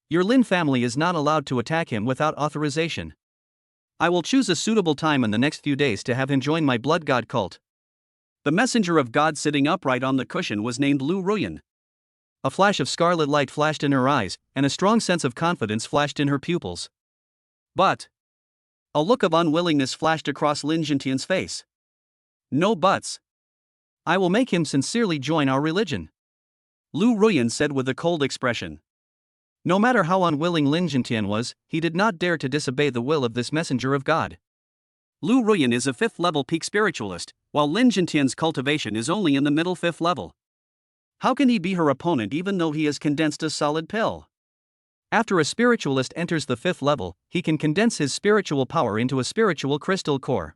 Your Lin family is not allowed to attack him without authorization. I will choose a suitable time in the next few days to have him join my blood god cult. The messenger of God sitting upright on the cushion was named Lu Ruyan. A flash of scarlet light flashed in her eyes, and a strong sense of confidence flashed in her pupils. But a look of unwillingness flashed across Lin Jintian's face. No buts. I will make him sincerely join our religion. Lu Ruyan said with a cold expression. No matter how unwilling Lin Jintian was, he did not dare to disobey the will of this messenger of God. Lu Ruyan is a 5th level peak spiritualist, while Lin Jintian's cultivation is only in the middle 5th level. How can he be her opponent even though he has condensed a solid pill? After a spiritualist enters the 5th level, he can condense his spiritual power into a spiritual crystal core.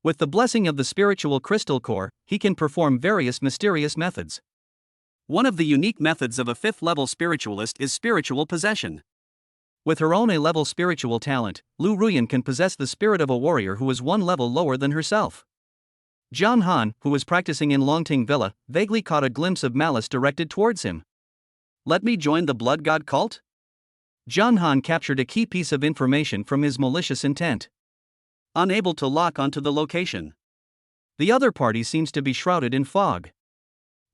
With the blessing of the spiritual crystal core, he can perform various mysterious methods. One of the unique methods of a 5th level spiritualist is spiritual possession. With her own A-level spiritual talent, Lu Ruyan can possess the spirit of a warrior who is 1 level lower than herself. Zhang Han, who was practicing in Longting Villa, vaguely caught a glimpse of malice directed towards him. Let me join the blood god cult? Zhang Han captured a key piece of information from his malicious intent. Unable to lock onto the location. The other party seems to be shrouded in fog.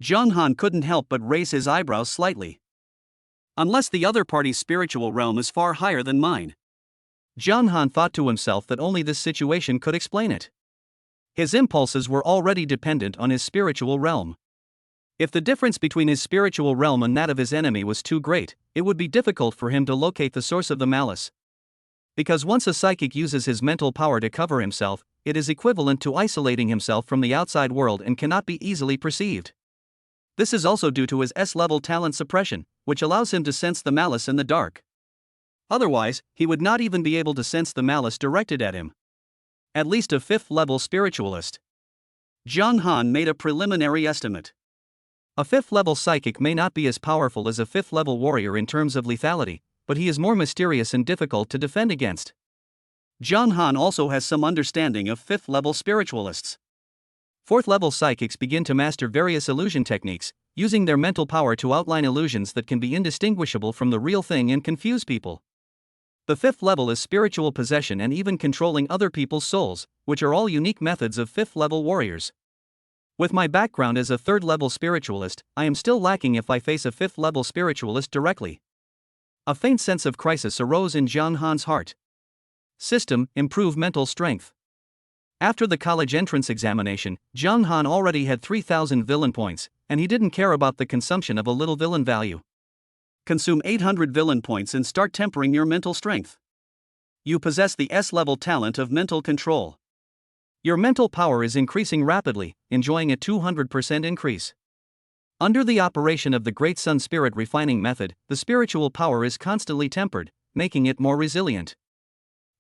Zhang Han couldn't help but raise his eyebrows slightly. Unless the other party's spiritual realm is far higher than mine. Zhang Han thought to himself that only this situation could explain it. His impulses were already dependent on his spiritual realm. If the difference between his spiritual realm and that of his enemy was too great, it would be difficult for him to locate the source of the malice. Because once a psychic uses his mental power to cover himself, it is equivalent to isolating himself from the outside world and cannot be easily perceived. This is also due to his S-level talent suppression, which allows him to sense the malice in the dark. Otherwise, he would not even be able to sense the malice directed at him. At least a 5th level spiritualist. Zhang Han made a preliminary estimate. A 5th level psychic may not be as powerful as a 5th level warrior in terms of lethality, but he is more mysterious and difficult to defend against. Zhang Han also has some understanding of 5th level spiritualists. 4th level psychics begin to master various illusion techniques, using their mental power to outline illusions that can be indistinguishable from the real thing and confuse people. The 5th level is spiritual possession and even controlling other people's souls, which are all unique methods of 5th level warriors. With my background as a 3rd level spiritualist, I am still lacking if I face a 5th level spiritualist directly. A faint sense of crisis arose in Zhang Han's heart. System: improve mental strength. After the college entrance examination, Zhang Han already had 3,000 villain points, and he didn't care about the consumption of a little villain value. Consume 800 villain points and start tempering your mental strength. You possess the S-level talent of mental control. Your mental power is increasing rapidly, enjoying a 200% increase. Under the operation of the Great Sun Spirit refining method, the spiritual power is constantly tempered, making it more resilient.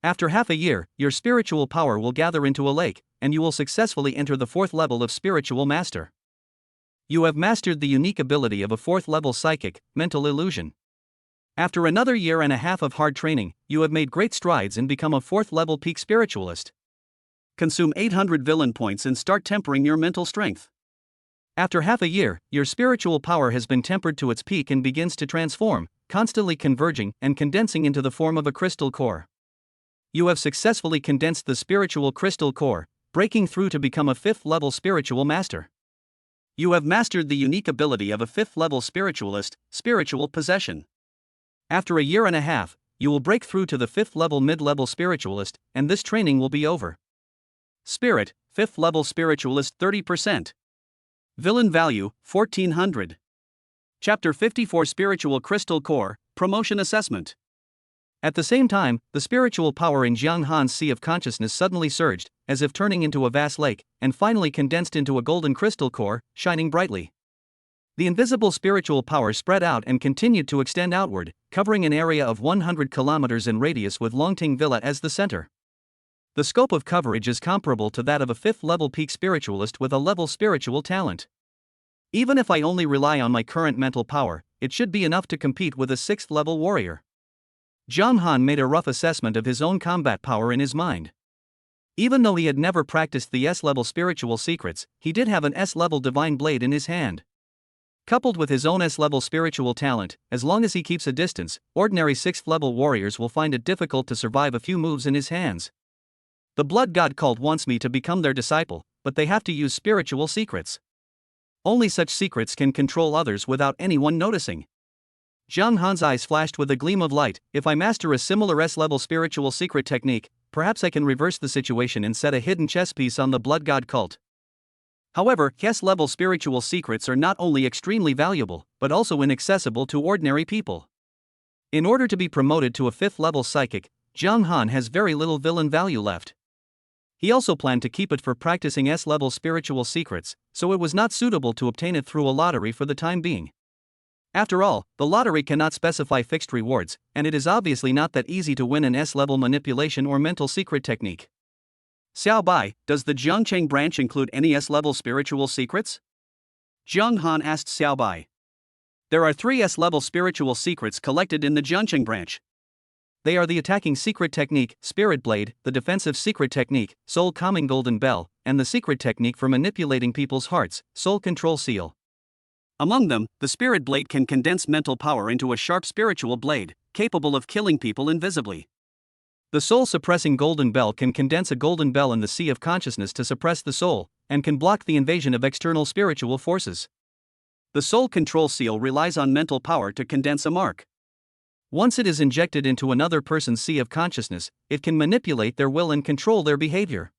After half a year, your spiritual power will gather into a lake, and you will successfully enter the 4th level of spiritual master. You have mastered the unique ability of a 4th level psychic, mental illusion. After another year and a half of hard training, you have made great strides and become a 4th level peak spiritualist. Consume 800 villain points and start tempering your mental strength. After half a year, your spiritual power has been tempered to its peak and begins to transform, constantly converging and condensing into the form of a crystal core. You have successfully condensed the spiritual crystal core, breaking through to become a 5th level spiritual master. You have mastered the unique ability of a 5th level spiritualist, spiritual possession. After a year and a half, you will break through to the 5th level mid-level spiritualist, and this training will be over. Spirit: 5th level spiritualist 30%. Villain value: 1400. Chapter 54 Spiritual Crystal Core, Promotion Assessment. At the same time, the spiritual power in Jiang Han's sea of consciousness suddenly surged, as if turning into a vast lake, and finally condensed into a golden crystal core, shining brightly. The invisible spiritual power spread out and continued to extend outward, covering an area of 100 kilometers in radius with Longting Villa as the center. The scope of coverage is comparable to that of a 5th-level peak spiritualist with a level spiritual talent. Even if I only rely on my current mental power, it should be enough to compete with a 6th-level warrior. Jiang Han made a rough assessment of his own combat power in his mind. Even though he had never practiced the S-level spiritual secrets, he did have an S-level divine blade in his hand. Coupled with his own S-level spiritual talent, as long as he keeps a distance, ordinary 6th-level warriors will find it difficult to survive a few moves in his hands. The blood god cult wants me to become their disciple, but they have to use spiritual secrets. Only such secrets can control others without anyone noticing. Jiang Han's eyes flashed with a gleam of light. If I master a similar S-level spiritual secret technique, perhaps I can reverse the situation and set a hidden chess piece on the blood god cult. However, S-level spiritual secrets are not only extremely valuable, but also inaccessible to ordinary people. In order to be promoted to a 5th-level psychic, Jiang Han has very little villain value left. He also planned to keep it for practicing S-level spiritual secrets, so it was not suitable to obtain it through a lottery for the time being. After all, the lottery cannot specify fixed rewards, and it is obviously not that easy to win an S-level manipulation or mental secret technique. Xiao Bai, does the Jiangcheng branch include any S-level spiritual secrets? Jiang Han asked Xiao Bai. There are 3 S-level spiritual secrets collected in the Jiangcheng branch. They are the attacking secret technique, Spirit Blade, the defensive secret technique, Soul Calming Golden Bell, and the secret technique for manipulating people's hearts, Soul Control Seal. Among them, the Spirit Blade can condense mental power into a sharp spiritual blade, capable of killing people invisibly. The soul-suppressing Golden Bell can condense a golden bell in the sea of consciousness to suppress the soul, and can block the invasion of external spiritual forces. The Soul Control Seal relies on mental power to condense a mark. Once it is injected into another person's sea of consciousness, it can manipulate their will and control their behavior.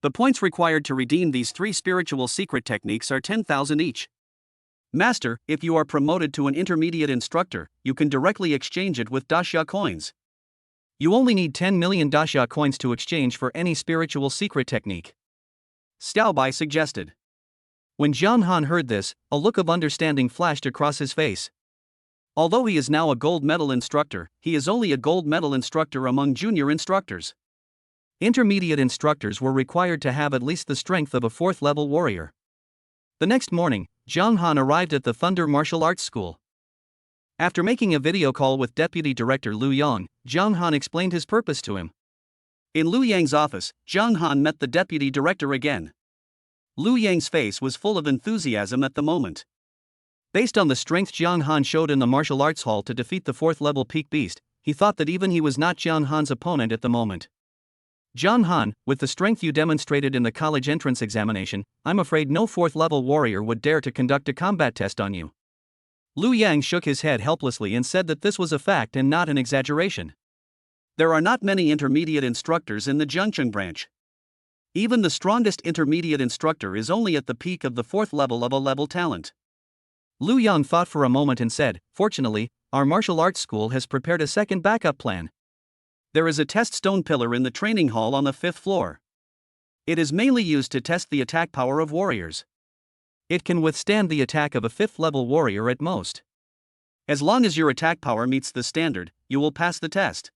The points required to redeem these 3 spiritual secret techniques are 10,000 each. Master, if you are promoted to an intermediate instructor, you can directly exchange it with Dasha coins. You only need 10 million Dasha coins to exchange for any spiritual secret technique. Xiao Bai suggested. When Jiang Han heard this, a look of understanding flashed across his face. Although he is now a gold medal instructor, he is only a gold medal instructor among junior instructors. Intermediate instructors were required to have at least the strength of a 4th-level warrior. The next morning, Jiang Han arrived at the Thunder Martial Arts School. After making a video call with Deputy Director Liu Yang, Jiang Han explained his purpose to him. In Liu Yang's office, Jiang Han met the Deputy Director again. Liu Yang's face was full of enthusiasm at the moment. Based on the strength Jiang Han showed in the martial arts hall to defeat the 4th-level peak beast, he thought that even he was not Jiang Han's opponent at the moment. Jiang Han, with the strength you demonstrated in the college entrance examination, I'm afraid no 4th-level warrior would dare to conduct a combat test on you. Liu Yang shook his head helplessly and said that this was a fact and not an exaggeration. There are not many intermediate instructors in the Jiangcheng branch. Even the strongest intermediate instructor is only at the peak of the 4th level of a level talent. Liu Yang thought for a moment and said, fortunately, our martial arts school has prepared a second backup plan. There is a test stone pillar in the training hall on the 5th floor. It is mainly used to test the attack power of warriors. It can withstand the attack of a 5th-level warrior at most. As long as your attack power meets the standard, you will pass the test.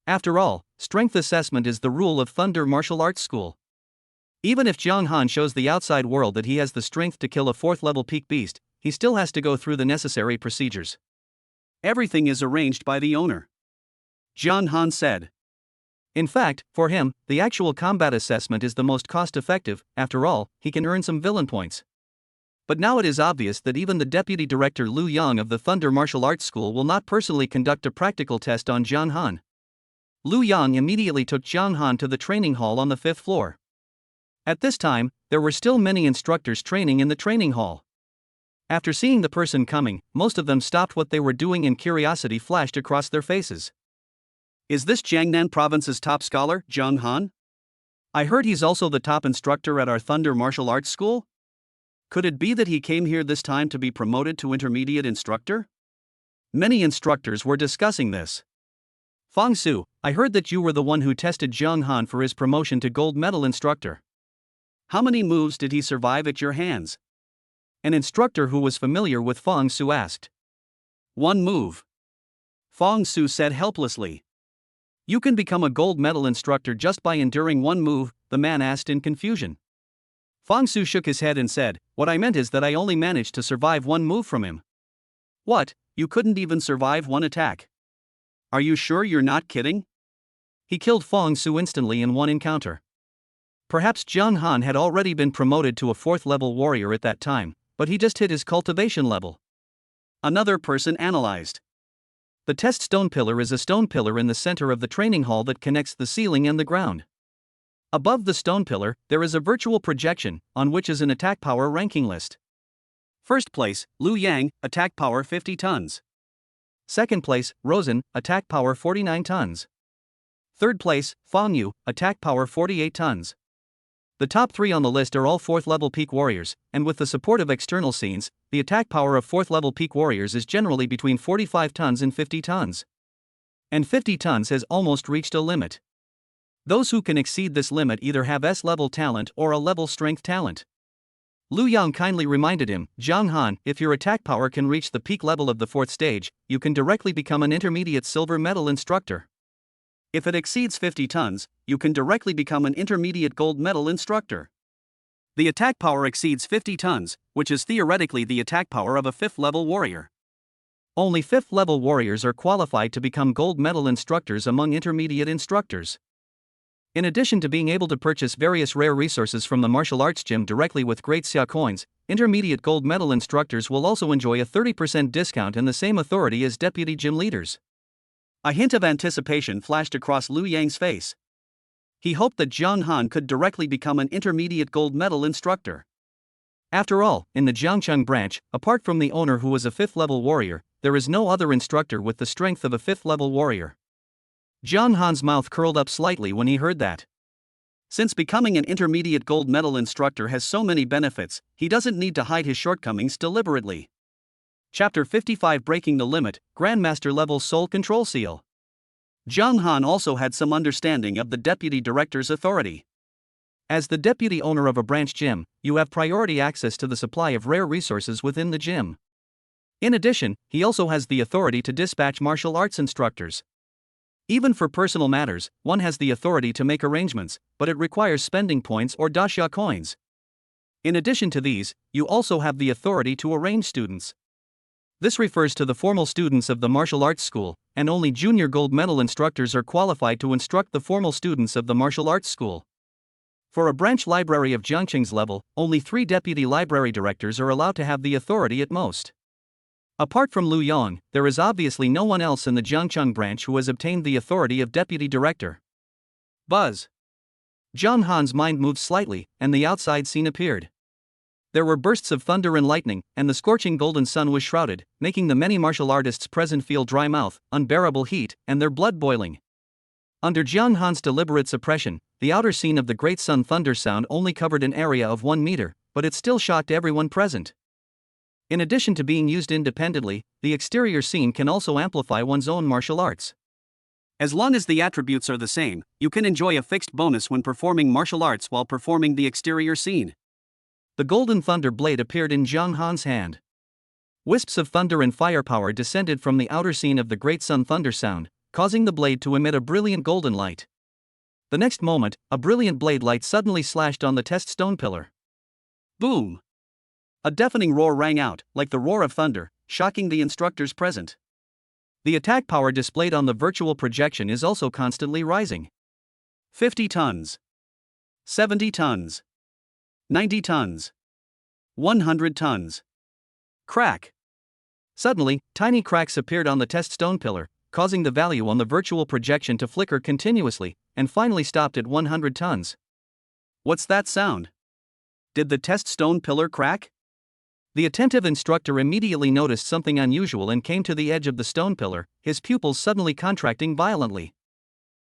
After all, strength assessment is the rule of Thunder Martial Arts School. Even if Jiang Han shows the outside world that he has the strength to kill a 4th-level peak beast, he still has to go through the necessary procedures. Everything is arranged by the owner. Jiang Han said. In fact, for him, the actual combat assessment is the most cost-effective. After all, he can earn some villain points. But now it is obvious that even the Deputy Director Liu Yang of the Thunder Martial Arts School will not personally conduct a practical test on Jiang Han. Liu Yang immediately took Jiang Han to the training hall on the 5th floor. At this time, there were still many instructors training in the training hall. After seeing the person coming, most of them stopped what they were doing and curiosity flashed across their faces. Is this Jiangnan province's top scholar, Jiang Han? I heard he's also the top instructor at our Thunder Martial Arts School? Could it be that he came here this time to be promoted to intermediate instructor? Many instructors were discussing this. Fang Su, I heard that you were the one who tested Zhang Han for his promotion to gold medal instructor. How many moves did he survive at your hands? An instructor who was familiar with Fang Su asked. One move. Fang Su said helplessly. You can become a gold medal instructor just by enduring one move, the man asked in confusion. Fang Su shook his head and said, What I meant is that I only managed to survive one move from him. What, you couldn't even survive one attack? Are you sure you're not kidding? He killed Fang Su instantly in one encounter. Perhaps Zhang Han had already been promoted to a 4th level warrior at that time, but he just hit his cultivation level. Another person analyzed. The test stone pillar is a stone pillar in the center of the training hall that connects the ceiling and the ground. Above the stone pillar, there is a virtual projection, on which is an attack power ranking list. First place, Liu Yang, attack power 50 tons. Second place, Rosen, attack power 49 tons. Third place, Fang Yu, attack power 48 tons. The top 3 on the list are all 4th level peak warriors, and with the support of external scenes, the attack power of 4th level peak warriors is generally between 45 tons and 50 tons. And 50 tons has almost reached a limit. Those who can exceed this limit either have S-level talent or a level strength talent. Liu Yang kindly reminded him, Zhang Han, if your attack power can reach the peak level of the 4th stage, you can directly become an intermediate silver medal instructor. If it exceeds 50 tons, you can directly become an intermediate gold medal instructor. The attack power exceeds 50 tons, which is theoretically the attack power of a 5th level warrior. Only 5th level warriors are qualified to become gold medal instructors among intermediate instructors. In addition to being able to purchase various rare resources from the martial arts gym directly with Great Xia coins, intermediate gold medal instructors will also enjoy a 30% discount and the same authority as deputy gym leaders. A hint of anticipation flashed across Liu Yang's face. He hoped that Zhang Han could directly become an intermediate gold medal instructor. After all, in the Jiangcheng branch, apart from the owner who was a 5th level warrior, there is no other instructor with the strength of a 5th level warrior. Zhang Han's mouth curled up slightly when he heard that. Since becoming an intermediate gold medal instructor has so many benefits, he doesn't need to hide his shortcomings deliberately. Chapter 55 Breaking the Limit, Grandmaster Level Soul Control Seal. Zhang Han also had some understanding of the deputy director's authority. As the deputy owner of a branch gym, you have priority access to the supply of rare resources within the gym. In addition, he also has the authority to dispatch martial arts instructors. Even for personal matters, one has the authority to make arrangements, but it requires spending points or daxia coins. In addition to these, you also have the authority to arrange students. This refers to the formal students of the martial arts school, and only junior gold medal instructors are qualified to instruct the formal students of the martial arts school. For a branch library of Jiangcheng's level, only 3 deputy library directors are allowed to have the authority at most. Apart from Liu Yang, there is obviously no one else in the Jiangcheng branch who has obtained the authority of deputy director. Buzz. Zhang Han's mind moved slightly, and the outside scene appeared. There were bursts of thunder and lightning, and the scorching golden sun was shrouded, making the many martial artists present feel dry mouth, unbearable heat, and their blood boiling. Under Zhang Han's deliberate suppression, the outer scene of the great sun thunder sound only covered an area of 1 meter, but it still shocked everyone present. In addition to being used independently, the exterior scene can also amplify one's own martial arts. As long as the attributes are the same, you can enjoy a fixed bonus when performing martial arts while performing the exterior scene. The golden thunder blade appeared in Zhang Han's hand. Wisps of thunder and firepower descended from the outer scene of the great sun thunder sound, causing the blade to emit a brilliant golden light. The next moment, a brilliant blade light suddenly slashed on the test stone pillar. Boom! A deafening roar rang out, like the roar of thunder, shocking the instructors present. The attack power displayed on the virtual projection is also constantly rising. 50 tons. 70 tons. 90 tons. 100 tons. Crack. Suddenly, tiny cracks appeared on the test stone pillar, causing the value on the virtual projection to flicker continuously, and finally stopped at 100 tons. What's that sound? Did the test stone pillar crack? The attentive instructor immediately noticed something unusual and came to the edge of the stone pillar, his pupils suddenly contracting violently.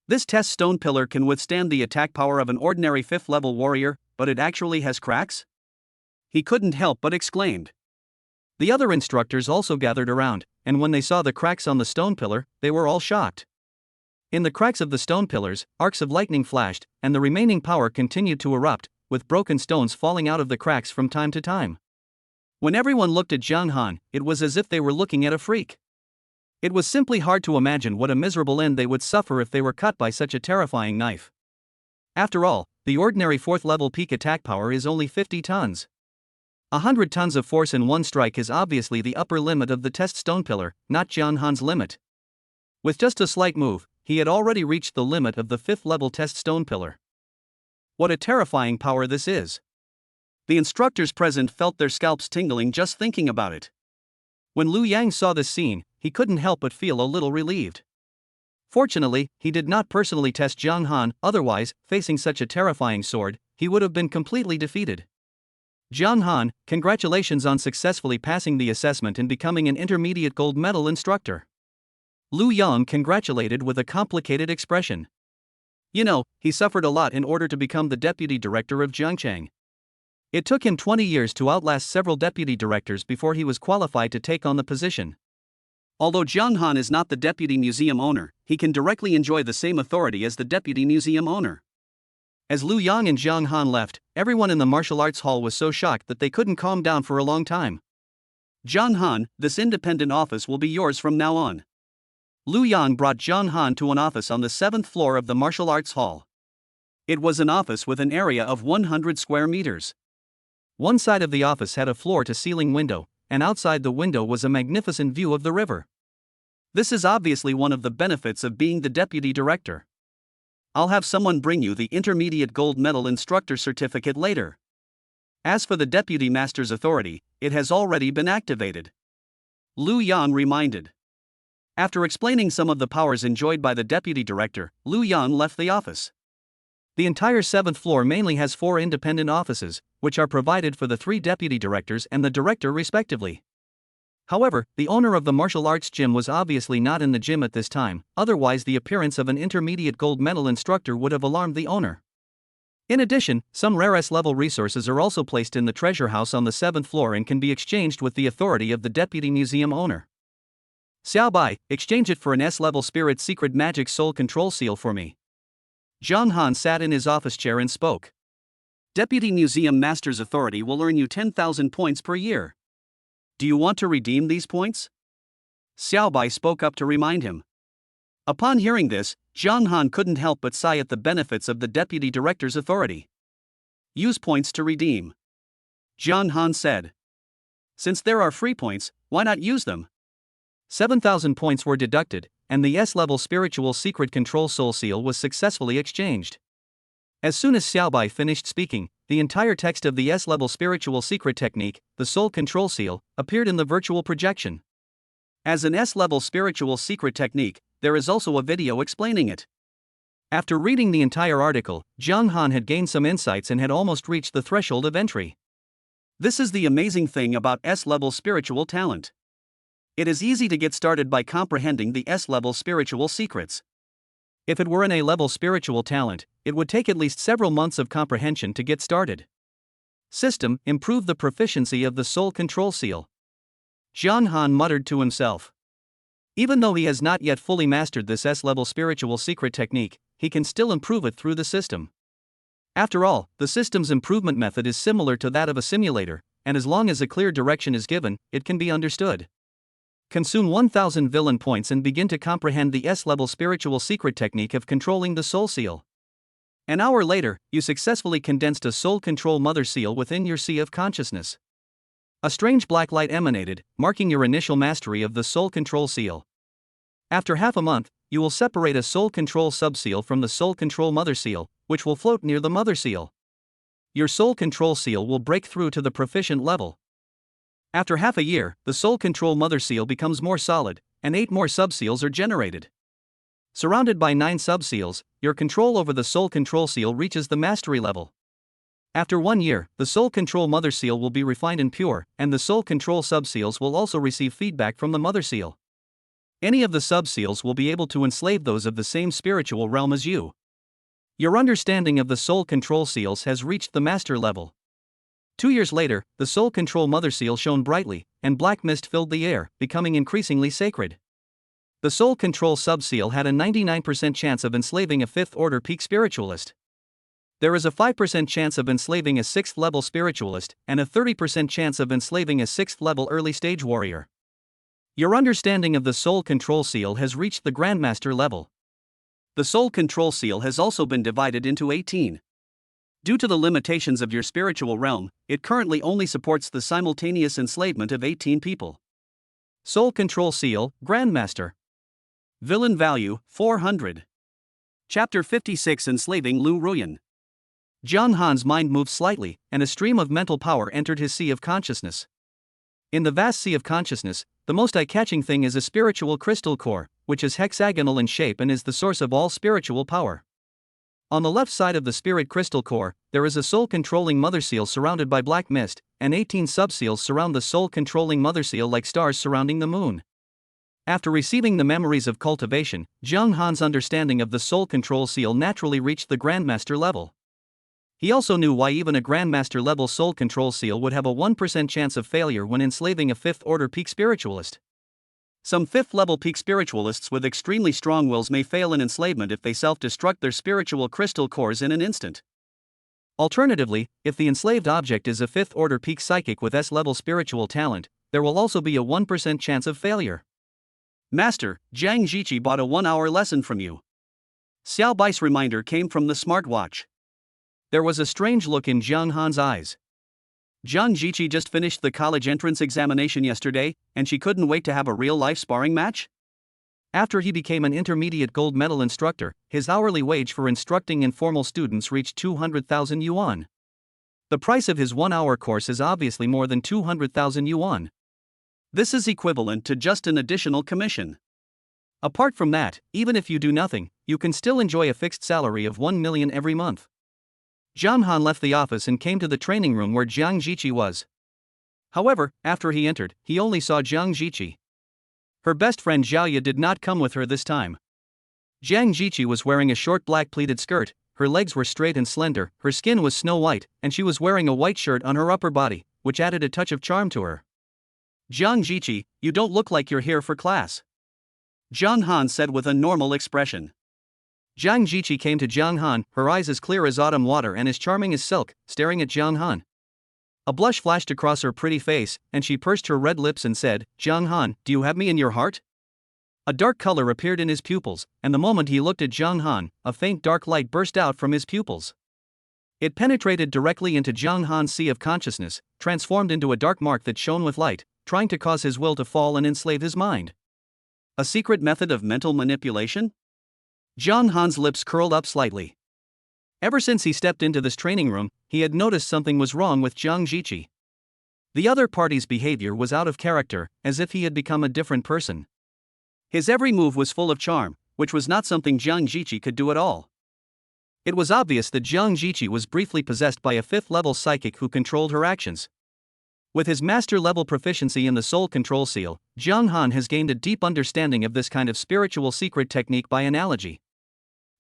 This test stone pillar can withstand the attack power of an ordinary 5th level warrior, but it actually has cracks? He couldn't help but exclaimed. The other instructors also gathered around, and when they saw the cracks on the stone pillar, they were all shocked. In the cracks of the stone pillars, arcs of lightning flashed, and the remaining power continued to erupt, with broken stones falling out of the cracks from time to time. When everyone looked at Jiang Han, it was as if they were looking at a freak. It was simply hard to imagine what a miserable end they would suffer if they were cut by such a terrifying knife. After all, the ordinary 4th level peak attack power is only 50 tons. 100 tons of force in one strike is obviously the upper limit of the test stone pillar, not Jiang Han's limit. With just a slight move, he had already reached the limit of the 5th level test stone pillar. What a terrifying power this is! The instructors present felt their scalps tingling just thinking about it. When Liu Yang saw this scene, he couldn't help but feel a little relieved. Fortunately, he did not personally test Jiang Han, otherwise, facing such a terrifying sword, he would have been completely defeated. Jiang Han, congratulations on successfully passing the assessment and becoming an intermediate gold medal instructor. Liu Yang congratulated with a complicated expression. You know, he suffered a lot in order to become the deputy director of Jiangchang. It took him 20 years to outlast several deputy directors before he was qualified to take on the position. Although Jiang Han is not the deputy museum owner, he can directly enjoy the same authority as the deputy museum owner. As Liu Yang and Jiang Han left, everyone in the martial arts hall was so shocked that they couldn't calm down for a long time. Jiang Han, this independent office will be yours from now on. Liu Yang brought Jiang Han to an office on the 7th floor of the martial arts hall. It was an office with an area of 100 square meters. One side of the office had a floor-to-ceiling window, and outside the window was a magnificent view of the river. This is obviously one of the benefits of being the deputy director. I'll have someone bring you the intermediate gold medal instructor certificate later. As for the deputy master's authority, it has already been activated. Liu Yang reminded. After explaining some of the powers enjoyed by the deputy director, Liu Yang left the office. The entire 7th floor mainly has 4 independent offices, which are provided for the 3 deputy directors and the director respectively. However, the owner of the martial arts gym was obviously not in the gym at this time, otherwise the appearance of an intermediate gold medal instructor would have alarmed the owner. In addition, some rare S-level resources are also placed in the treasure house on the 7th floor and can be exchanged with the authority of the deputy museum owner. Xiao Bai, exchange it for an S-level spirit secret magic soul control seal for me. Jiang Han sat in his office chair and spoke. Deputy Museum Master's authority will earn you 10,000 points per year. Do you want to redeem these points? Xiao Bai spoke up to remind him. Upon hearing this, Jiang Han couldn't help but sigh at the benefits of the deputy director's authority. Use points to redeem. Jiang Han said. Since there are free points, why not use them? 7,000 points were deducted, and the S-level spiritual secret control soul seal was successfully exchanged. As soon as Xiao Bai finished speaking, the entire text of the S-level spiritual secret technique, the soul control seal, appeared in the virtual projection. As an S-level spiritual secret technique, there is also a video explaining it. After reading the entire article, Jiang Han had gained some insights and had almost reached the threshold of entry. This is the amazing thing about S-level spiritual talent. It is easy to get started by comprehending the S-level spiritual secrets. If it were an A-level spiritual talent, it would take at least several months of comprehension to get started. System, improve the proficiency of the soul control seal. Jiang Han muttered to himself. Even though he has not yet fully mastered this S-level spiritual secret technique, he can still improve it through the system. After all, the system's improvement method is similar to that of a simulator, and as long as a clear direction is given, it can be understood. Consume 1,000 villain points and begin to comprehend the S-level spiritual secret technique of controlling the soul seal. An hour later, you successfully condensed a soul control mother seal within your sea of consciousness. A strange black light emanated, marking your initial mastery of the soul control seal. After half a month, you will separate a soul control sub-seal from the soul control mother seal, which will float near the mother seal. Your soul control seal will break through to the proficient level. After half a year, the soul control mother seal becomes more solid, and 8 more sub-seals are generated. Surrounded by 9 sub-seals, your control over the soul control seal reaches the mastery level. After 1 year, the soul control mother seal will be refined and pure, and the soul control sub-seals will also receive feedback from the mother seal. Any of the sub-seals will be able to enslave those of the same spiritual realm as you. Your understanding of the soul control seals has reached the master level. 2 years later, the soul control mother seal shone brightly, and black mist filled the air, becoming increasingly sacred. The Soul Control Subseal had a 99% chance of enslaving a 5th order peak spiritualist. There is a 5% chance of enslaving a 6th level spiritualist, and a 30% chance of enslaving a 6th level early stage warrior. Your understanding of the Soul Control Seal has reached the Grandmaster level. The Soul Control Seal has also been divided into 18. Due to the limitations of your spiritual realm, it currently only supports the simultaneous enslavement of 18 people. Soul Control Seal, Grandmaster. Villain Value, 400. Chapter 56 Enslaving Lu Ruyan. Zhang Han's mind moved slightly, and a stream of mental power entered his sea of consciousness. In the vast sea of consciousness, the most eye-catching thing is a spiritual crystal core, which is hexagonal in shape and is the source of all spiritual power. On the left side of the spirit crystal core, there is a soul-controlling mother seal surrounded by black mist, and 18 sub-seals surround the soul-controlling mother seal like stars surrounding the moon. After receiving the memories of cultivation, Zhang Han's understanding of the soul control seal naturally reached the Grandmaster level. He also knew why even a Grandmaster level soul control seal would have a 1% chance of failure when enslaving a 5th order peak spiritualist. Some 5th level peak spiritualists with extremely strong wills may fail in enslavement if they self-destruct their spiritual crystal cores in an instant. Alternatively, if the enslaved object is a 5th order peak psychic with S-level spiritual talent, there will also be a 1% chance of failure. Master, Jiang Jiqi bought a 1-hour lesson from you. Xiao Bai's reminder came from the smartwatch. There was a strange look in Zhang Han's eyes. Jiang Jiqi just finished the college entrance examination yesterday, and she couldn't wait to have a real-life sparring match? After he became an intermediate gold medal instructor, his hourly wage for instructing informal students reached 200,000 yuan. The price of his 1-hour course is obviously more than 200,000 yuan. This is equivalent to just an additional commission. Apart from that, even if you do nothing, you can still enjoy a fixed salary of 1 million every month. Zhang Han left the office and came to the training room where Jiang Jiqi was. However, after he entered, he only saw Jiang Jiqi. Her best friend Zhaoye did not come with her this time. Jiang Jiqi was wearing a short black pleated skirt, her legs were straight and slender, her skin was snow white, and she was wearing a white shirt on her upper body, which added a touch of charm to her. Jiang Jiqi, you don't look like you're here for class. Zhang Han said with a normal expression. Jiang Jiqi came to Zhang Han, her eyes as clear as autumn water and as charming as silk, staring at Zhang Han. A blush flashed across her pretty face, and she pursed her red lips and said, Zhang Han, do you have me in your heart? A dark color appeared in his pupils, and the moment he looked at Zhang Han, a faint dark light burst out from his pupils. It penetrated directly into Zhang Han's sea of consciousness, transformed into a dark mark that shone with light, trying to cause his will to fall and enslave his mind. A secret method of mental manipulation? Zhang Han's lips curled up slightly. Ever since he stepped into this training room, he had noticed something was wrong with Jiang Jiqi. The other party's behavior was out of character, as if he had become a different person. His every move was full of charm, which was not something Jiang Jiqi could do at all. It was obvious that Jiang Jiqi was briefly possessed by a 5th-level psychic who controlled her actions. With his master-level proficiency in the soul control seal, Zhang Han has gained a deep understanding of this kind of spiritual secret technique by analogy.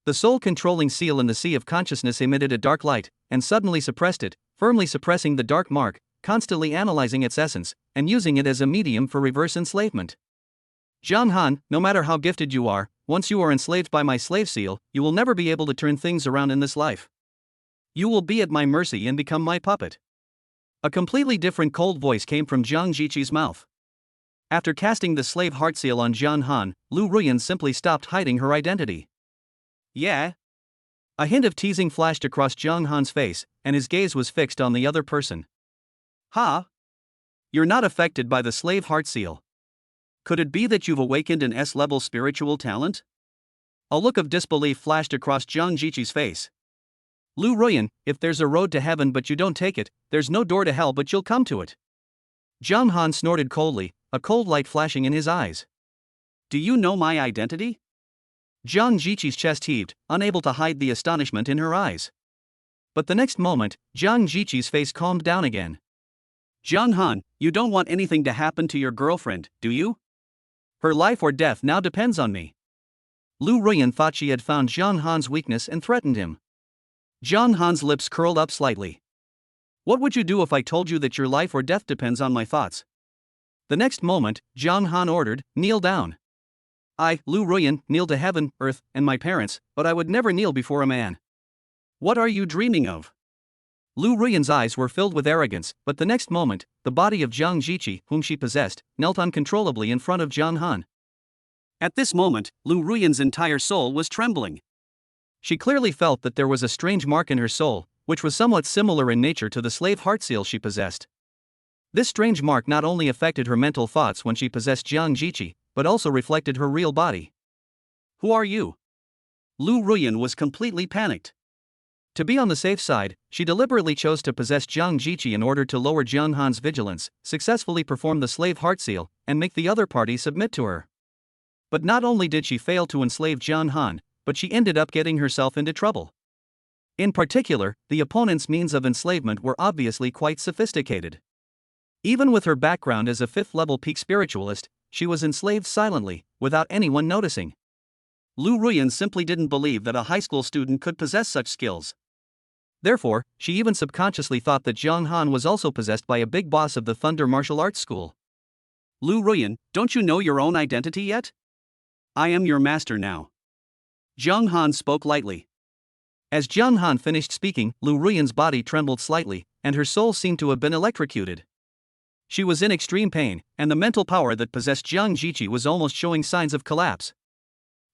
The soul-controlling seal in the sea of consciousness emitted a dark light, and suddenly suppressed it, firmly suppressing the dark mark, constantly analyzing its essence, and using it as a medium for reverse enslavement. Zhang Han, no matter how gifted you are, once you are enslaved by my slave seal, you will never be able to turn things around in this life. You will be at my mercy and become my puppet. A completely different cold voice came from Jiang Jiqi's mouth. After casting the slave heart seal on Zhang Han, Lu Ruyan simply stopped hiding her identity. Yeah? A hint of teasing flashed across Zhang Han's face, and his gaze was fixed on the other person. Ha? You're not affected by the slave heart seal. Could it be that you've awakened an S-level spiritual talent? A look of disbelief flashed across Jiang Jiqi's face. Lu Ruyan, if there's a road to heaven but you don't take it, there's no door to hell but you'll come to it. Zhang Han snorted coldly, a cold light flashing in his eyes. Do you know my identity? Jiang Jiqi's chest heaved, unable to hide the astonishment in her eyes. But the next moment, Jiang Jiqi's face calmed down again. Zhang Han, you don't want anything to happen to your girlfriend, do you? Her life or death now depends on me. Lu Ruyan thought she had found Zhang Han's weakness and threatened him. Zhang Han's lips curled up slightly. What would you do if I told you that your life or death depends on my thoughts? The next moment, Zhang Han ordered, kneel down. I, Lu Ruyan, kneel to heaven, earth, and my parents, but I would never kneel before a man. What are you dreaming of? Lu Ruyan's eyes were filled with arrogance, but the next moment, the body of Jiang Jiqi, whom she possessed, knelt uncontrollably in front of Jiang Han. At this moment, Lu Ruyan's entire soul was trembling. She clearly felt that there was a strange mark in her soul, which was somewhat similar in nature to the slave heart seal she possessed. This strange mark not only affected her mental thoughts when she possessed Jiang Jiqi, but also reflected her real body. Who are you? Lu Ruyan was completely panicked. To be on the safe side, she deliberately chose to possess Jiang Jiqi in order to lower Jiang Han's vigilance, successfully perform the slave heart seal, and make the other party submit to her. But not only did she fail to enslave Jiang Han, but she ended up getting herself into trouble. In particular, the opponent's means of enslavement were obviously quite sophisticated. Even with her background as a fifth-level peak spiritualist, she was enslaved silently, without anyone noticing. Lu Ruyan simply didn't believe that a high school student could possess such skills. Therefore, she even subconsciously thought that Jiang Han was also possessed by a big boss of the Thunder Martial Arts School. Lu Ruyan, don't you know your own identity yet? I am your master now. Jiang Han spoke lightly. As Jiang Han finished speaking, Lu Ruyan's body trembled slightly, and her soul seemed to have been electrocuted. She was in extreme pain, and the mental power that possessed Jiang Jiqi was almost showing signs of collapse.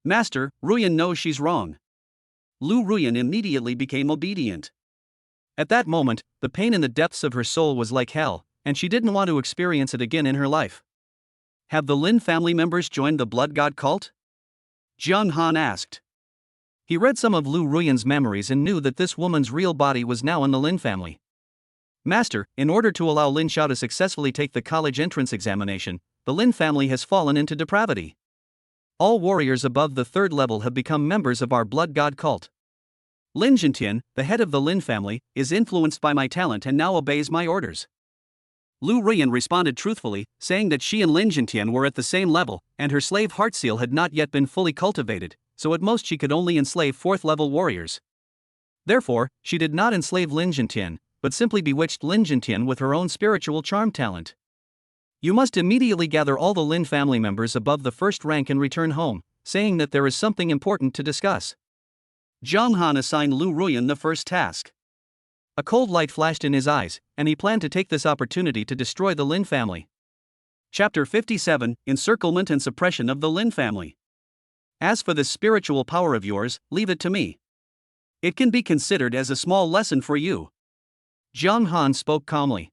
Master, Ruyan knows she's wrong. Lu Ruyan immediately became obedient. At that moment, the pain in the depths of her soul was like hell, and she didn't want to experience it again in her life. Have the Lin family members joined the Blood God cult? Jiang Han asked. He read some of Lu Ruyan's memories and knew that this woman's real body was now in the Lin family. Master, in order to allow Lin Xiao to successfully take the college entrance examination, the Lin family has fallen into depravity. All warriors above the 3rd level have become members of our Blood God cult. Lin Zhentian, the head of the Lin family, is influenced by my talent and now obeys my orders. Lu Ruyan responded truthfully, saying that she and Lin Zhentian were at the same level, and her slave heart seal had not yet been fully cultivated, so at most she could only enslave 4th level warriors. Therefore, she did not enslave Lin Zhentian, but simply bewitched Lin Zhentian with her own spiritual charm talent. You must immediately gather all the Lin family members above the 1st rank and return home, saying that there is something important to discuss. Jiang Han assigned Lu Ruyan the first task. A cold light flashed in his eyes, and he planned to take this opportunity to destroy the Lin family. Chapter 57, Encirclement and Suppression of the Lin family. As for this spiritual power of yours, leave it to me. It can be considered as a small lesson for you. Jiang Han spoke calmly.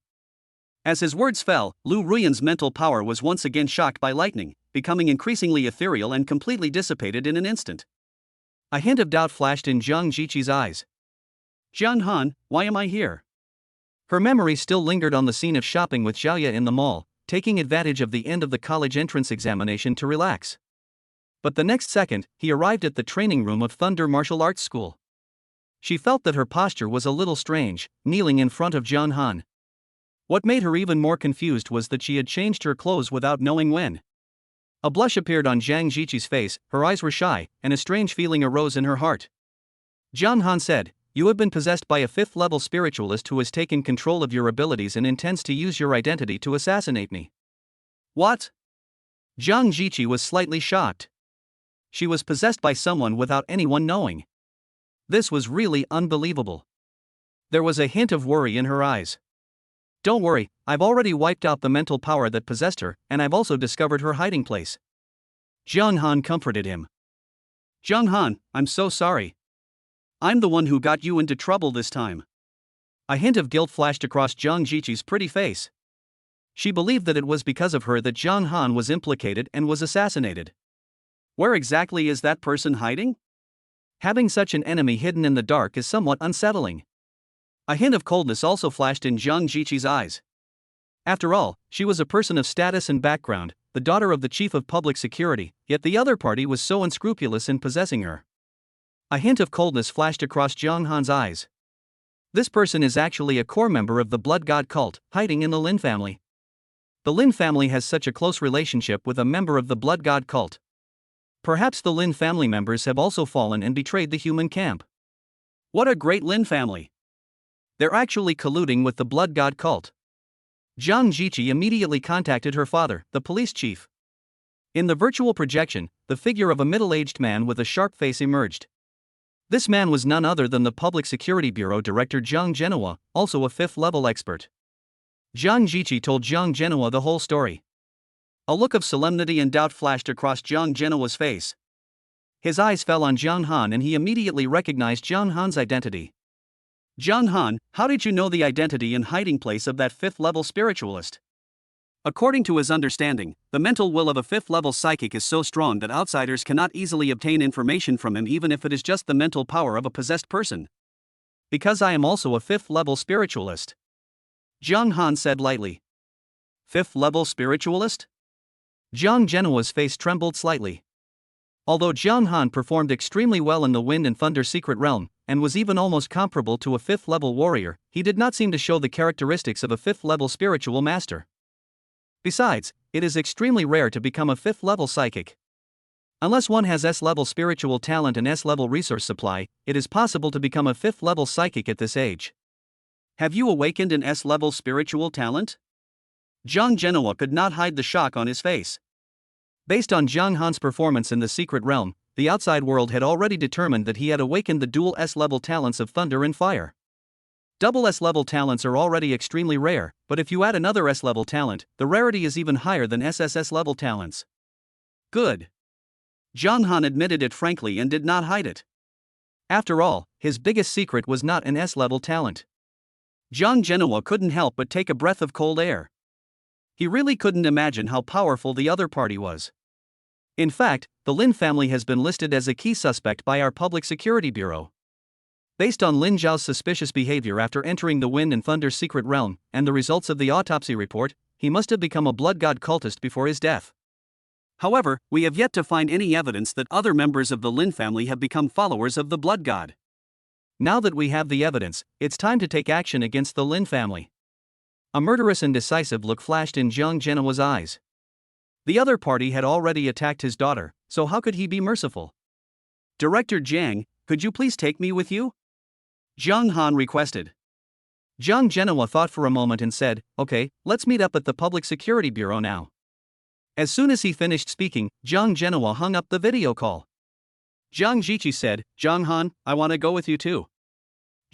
As his words fell, Lu Ruyan's mental power was once again shocked by lightning, becoming increasingly ethereal and completely dissipated in an instant. A hint of doubt flashed in Jiang Jiqi's eyes. Jiang Han, why am I here? Her memory still lingered on the scene of shopping with Xiaoya in the mall, taking advantage of the end of the college entrance examination to relax. But the next second, he arrived at the training room of Thunder Martial Arts School. She felt that her posture was a little strange, kneeling in front of Jiang Han. What made her even more confused was that she had changed her clothes without knowing when. A blush appeared on Jiang Jiqi's face, her eyes were shy, and a strange feeling arose in her heart. Jiang Han said, "You have been possessed by a 5th-level spiritualist who has taken control of your abilities and intends to use your identity to assassinate me." What? Jiang Jiqi was slightly shocked. She was possessed by someone without anyone knowing. This was really unbelievable. There was a hint of worry in her eyes. Don't worry, I've already wiped out the mental power that possessed her, and I've also discovered her hiding place. Jiang Han comforted him. Jiang Han, I'm so sorry. I'm the one who got you into trouble this time. A hint of guilt flashed across Jiang Jiqi's pretty face. She believed that it was because of her that Jiang Han was implicated and was assassinated. Where exactly is that person hiding? Having such an enemy hidden in the dark is somewhat unsettling. A hint of coldness also flashed in Jiang Jiqi's eyes. After all, she was a person of status and background, the daughter of the chief of public security, yet the other party was so unscrupulous in possessing her. A hint of coldness flashed across Jiang Han's eyes. This person is actually a core member of the Blood God cult, hiding in the Lin family. The Lin family has such a close relationship with a member of the Blood God cult. Perhaps the Lin family members have also fallen and betrayed the human camp. What a great Lin family! They're actually colluding with the Blood God cult. Jiang Jiqi immediately contacted her father, the police chief. In the virtual projection, the figure of a middle-aged man with a sharp face emerged. This man was none other than the Public Security Bureau Director Zhang Zhenhua, also a fifth-level expert. Zhang Jiqi told Zhang Zhenhua the whole story. A look of solemnity and doubt flashed across Zhang Zhenhua's face. His eyes fell on Zhang Han and he immediately recognized Zhang Han's identity. Zhang Han, how did you know the identity and hiding place of that fifth-level spiritualist? According to his understanding, the mental will of a fifth-level psychic is so strong that outsiders cannot easily obtain information from him even if it is just the mental power of a possessed person. Because I am also a fifth-level spiritualist. Zhang Han said lightly. Fifth-level spiritualist? Zhang Zhenhua's face trembled slightly. Although Zhang Han performed extremely well in the Wind and Thunder secret realm, and was even almost comparable to a fifth-level warrior, he did not seem to show the characteristics of a fifth-level spiritual master. Besides, it is extremely rare to become a fifth-level psychic. Unless one has S-level spiritual talent and S-level resource supply, it is possible to become a fifth-level psychic at this age. Have you awakened an S-level spiritual talent? Zhang Zhenhua could not hide the shock on his face. Based on Zhang Han's performance in the secret realm, the outside world had already determined that he had awakened the dual S-level talents of thunder and fire. Double S-level talents are already extremely rare, but if you add another S-level talent, the rarity is even higher than SSS-level talents. Good. Zhang Han admitted it frankly and did not hide it. After all, his biggest secret was not an S-level talent. Zhang Zhenhua couldn't help but take a breath of cold air. He really couldn't imagine how powerful the other party was. In fact, the Lin family has been listed as a key suspect by our Public Security Bureau. Based on Lin Zhao's suspicious behavior after entering the Wind and Thunder secret realm, and the results of the autopsy report, he must have become a blood god cultist before his death. However, we have yet to find any evidence that other members of the Lin family have become followers of the blood god. Now that we have the evidence, it's time to take action against the Lin family. A murderous and decisive look flashed in Zhang Zhenhua's eyes. The other party had already attacked his daughter, so how could he be merciful? Director Zhang, could you please take me with you? Zhang Han requested. Zhang Zhenhua thought for a moment and said, okay, let's meet up at the Public Security Bureau now. As soon as he finished speaking, Zhang Zhenhua hung up the video call. Zhang Jiqi said, Zhang Han, I want to go with you too.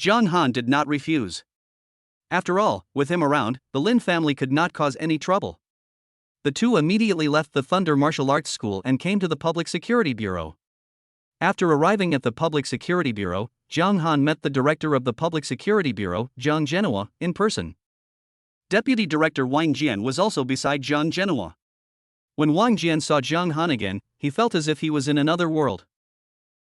Zhang Han did not refuse. After all, with him around, the Lin family could not cause any trouble. The two immediately left the Thunder Martial Arts School and came to the Public Security Bureau. After arriving at the Public Security Bureau, Zhang Han met the director of the Public Security Bureau, Zhang Zhenhua, in person. Deputy Director Wang Jian was also beside Zhang Zhenhua. When Wang Jian saw Zhang Han again, he felt as if he was in another world.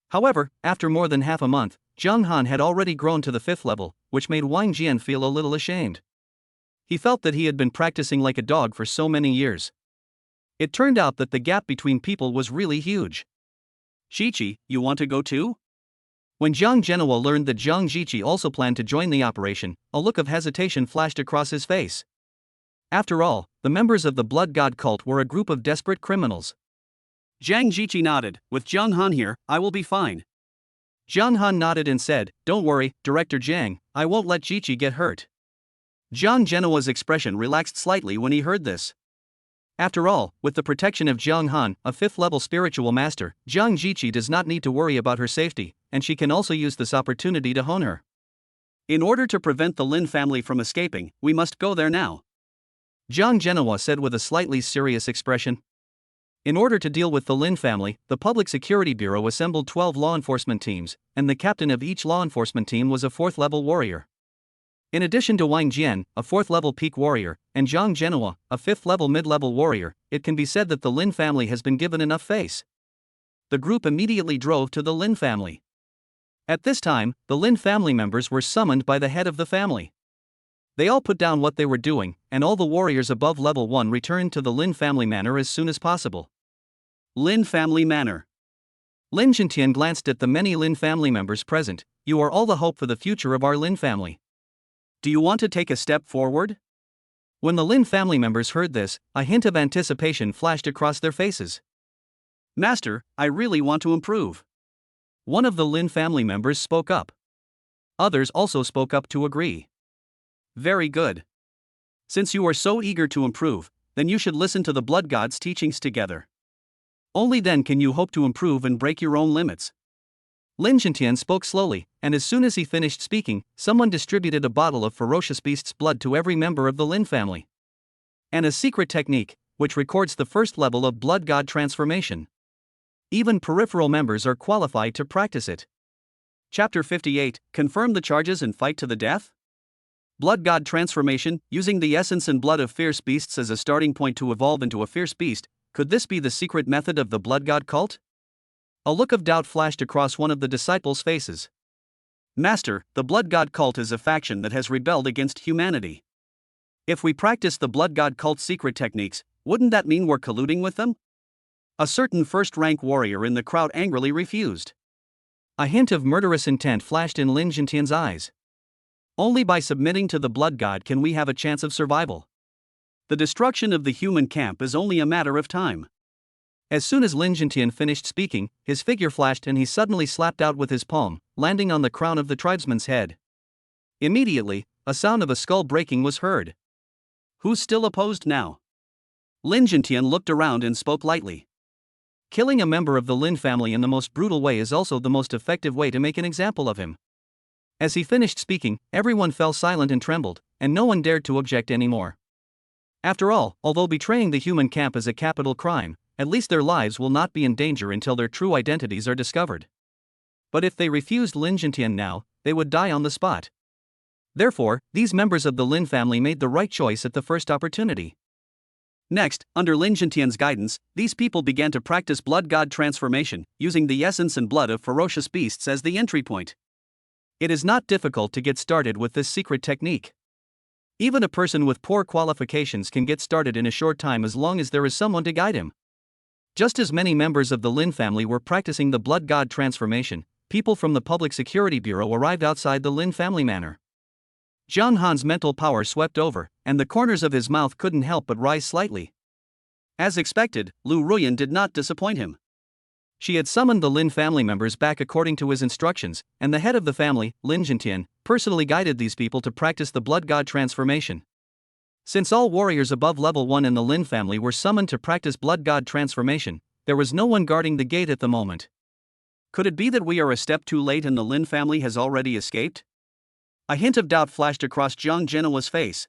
However, after more than half a month, Zhang Han had already grown to the fifth level, which made Wang Jian feel a little ashamed. He felt that he had been practicing like a dog for so many years. It turned out that the gap between people was really huge. Jiqi, you want to go too? When Zhang Zhenhua learned that Zhang Jiqi also planned to join the operation, a look of hesitation flashed across his face. After all, the members of the Blood God cult were a group of desperate criminals. Zhang Jiqi nodded, with Zhang Han here, I will be fine. Zhang Han nodded and said, don't worry, Director Zhang, I won't let Jiqi get hurt. Zhang Zhenhua's expression relaxed slightly when he heard this. After all, with the protection of Zhang Han, a fifth-level spiritual master, Zhang Jiqi does not need to worry about her safety, and she can also use this opportunity to hone her. In order to prevent the Lin family from escaping, we must go there now. Zhang Zhenhua said with a slightly serious expression. In order to deal with the Lin family, the Public Security Bureau assembled 12 law enforcement teams, and the captain of each law enforcement team was a fourth-level warrior. In addition to Wang Jian, a fourth-level peak warrior, and Zhang Zhenhua, a fifth-level mid-level warrior, it can be said that the Lin family has been given enough face. The group immediately drove to the Lin family. At this time, the Lin family members were summoned by the head of the family. They all put down what they were doing, and all the warriors above level 1 returned to the Lin family manor as soon as possible. Lin family manor. Lin Zhentian glanced at the many Lin family members present. You are all the hope for the future of our Lin family. Do you want to take a step forward? When the Lin family members heard this, a hint of anticipation flashed across their faces. Master, I really want to improve. One of the Lin family members spoke up. Others also spoke up to agree. Very good. Since you are so eager to improve, then you should listen to the Blood God's teachings together. Only then can you hope to improve and break your own limits. Lin Jintian spoke slowly, and as soon as he finished speaking, someone distributed a bottle of ferocious beast's blood to every member of the Lin family. And a secret technique, which records the first level of blood god transformation. Even peripheral members are qualified to practice it. Chapter 58, Confirm the charges and fight to the death? Blood god transformation, using the essence and blood of fierce beasts as a starting point to evolve into a fierce beast. Could this be the secret method of the blood god cult? A look of doubt flashed across one of the disciples' faces. Master, the blood god cult is a faction that has rebelled against humanity. If we practice the blood god cult's secret techniques, wouldn't that mean we're colluding with them? A certain first-rank warrior in the crowd angrily refused. A hint of murderous intent flashed in Lin Jintian's eyes. Only by submitting to the blood god can we have a chance of survival. The destruction of the human camp is only a matter of time. As soon as Lin Jintian finished speaking, his figure flashed and he suddenly slapped out with his palm, landing on the crown of the tribesman's head. Immediately, a sound of a skull breaking was heard. Who's still opposed now? Lin Jintian looked around and spoke lightly. Killing a member of the Lin family in the most brutal way is also the most effective way to make an example of him. As he finished speaking, everyone fell silent and trembled, and no one dared to object anymore. After all, although betraying the human camp is a capital crime, at least their lives will not be in danger until their true identities are discovered. But if they refused Lin Jintian now, they would die on the spot. Therefore, these members of the Lin family made the right choice at the first opportunity. Next, under Lin Jintian's guidance, these people began to practice blood god transformation, using the essence and blood of ferocious beasts as the entry point. It is not difficult to get started with this secret technique. Even a person with poor qualifications can get started in a short time as long as there is someone to guide him. Just as many members of the Lin family were practicing the blood god transformation, people from the Public Security Bureau arrived outside the Lin family manor. Zhang Han's mental power swept over, and the corners of his mouth couldn't help but rise slightly. As expected, Lu Ruyan did not disappoint him. She had summoned the Lin family members back according to his instructions, and the head of the family, Lin Jintian, personally guided these people to practice the blood god transformation. Since all warriors above level 1 in the Lin family were summoned to practice blood god transformation, there was no one guarding the gate at the moment. Could it be that we are a step too late and the Lin family has already escaped? A hint of doubt flashed across Zhang Genoa's face.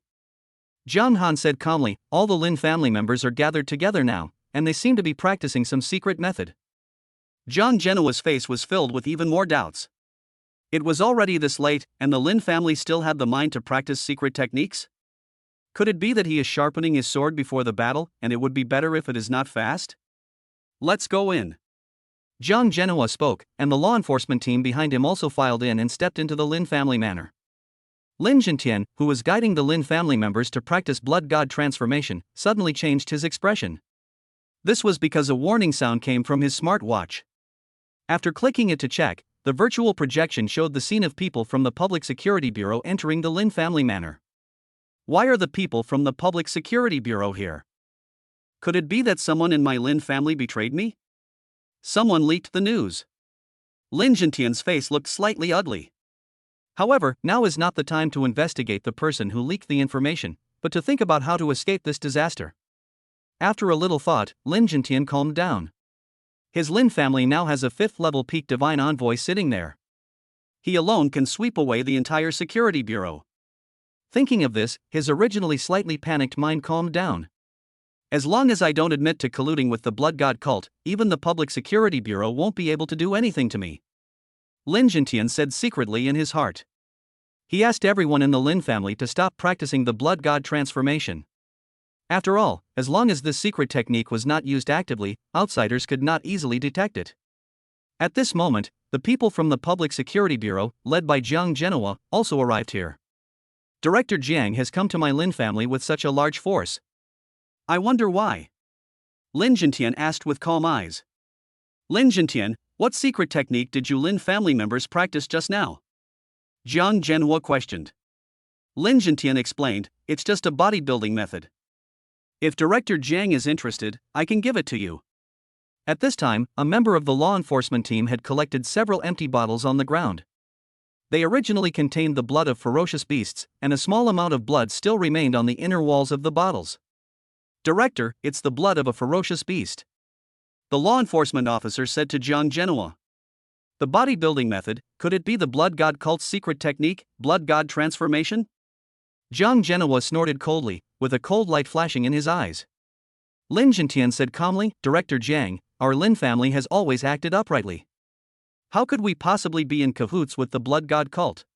Zhang Han said calmly, all the Lin family members are gathered together now, and they seem to be practicing some secret method. Zhang Genoa's face was filled with even more doubts. It was already this late, and the Lin family still had the mind to practice secret techniques? Could it be that he is sharpening his sword before the battle, and it would be better if it is not fast? Let's go in. Zhang Genoa spoke, and the law enforcement team behind him also filed in and stepped into the Lin family manor. Lin Jintian, who was guiding the Lin family members to practice blood god transformation, suddenly changed his expression. This was because a warning sound came from his smartwatch. After clicking it to check, the virtual projection showed the scene of people from the Public Security Bureau entering the Lin family manor. Why are the people from the Public Security Bureau here? Could it be that someone in my Lin family betrayed me? Someone leaked the news. Lin Jintian's face looked slightly ugly. However, now is not the time to investigate the person who leaked the information, but to think about how to escape this disaster. After a little thought, Lin Jintian calmed down. His Lin family now has a 5th-level peak divine envoy sitting there. He alone can sweep away the entire security bureau. Thinking of this, his originally slightly panicked mind calmed down. As long as I don't admit to colluding with the blood god cult, even the Public Security Bureau won't be able to do anything to me. Lin Jintian said secretly in his heart. He asked everyone in the Lin family to stop practicing the blood god transformation. After all, as long as this secret technique was not used actively, outsiders could not easily detect it. At this moment, the people from the Public Security Bureau, led by Zhang Genoa, also arrived here. Director Jiang has come to my Lin family with such a large force. I wonder why? Lin Jintian asked with calm eyes. Lin Jintian, what secret technique did you Lin family members practice just now? Zhang Genoa questioned. Lin Jintian explained, it's just a bodybuilding method. If Director Jiang is interested, I can give it to you. At this time, a member of the law enforcement team had collected several empty bottles on the ground. They originally contained the blood of ferocious beasts, and a small amount of blood still remained on the inner walls of the bottles. Director, it's the blood of a ferocious beast. The law enforcement officer said to Jiang Genoa. The bodybuilding method, could it be the blood god cult's secret technique, blood god transformation? Jiang Genoa snorted coldly, with a cold light flashing in his eyes. Lin Jintian said calmly, Director Jiang, our Lin family has always acted uprightly. How could we possibly be in cahoots with the blood god cult?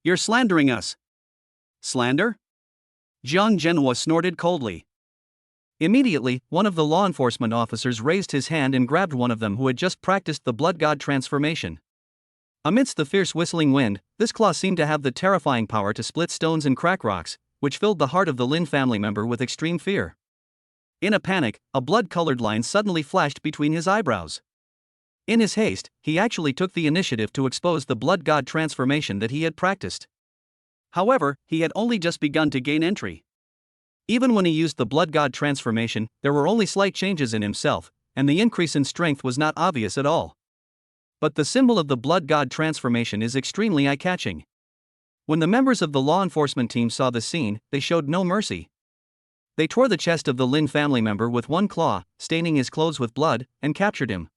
You're slandering us. Slander? Jiang Genoa snorted coldly. Immediately, one of the law enforcement officers raised his hand and grabbed one of them who had just practiced the blood god transformation. Amidst the fierce whistling wind, this claw seemed to have the terrifying power to split stones and crack rocks, which filled the heart of the Lin family member with extreme fear. In a panic, a blood-colored line suddenly flashed between his eyebrows. In his haste, he actually took the initiative to expose the blood god transformation that he had practiced. However, he had only just begun to gain entry. Even when he used the blood god transformation, there were only slight changes in himself, and the increase in strength was not obvious at all. But the symbol of the blood god transformation is extremely eye-catching. When the members of the law enforcement team saw the scene, they showed no mercy. They tore the chest of the Lin family member with one claw, staining his clothes with blood, and captured him.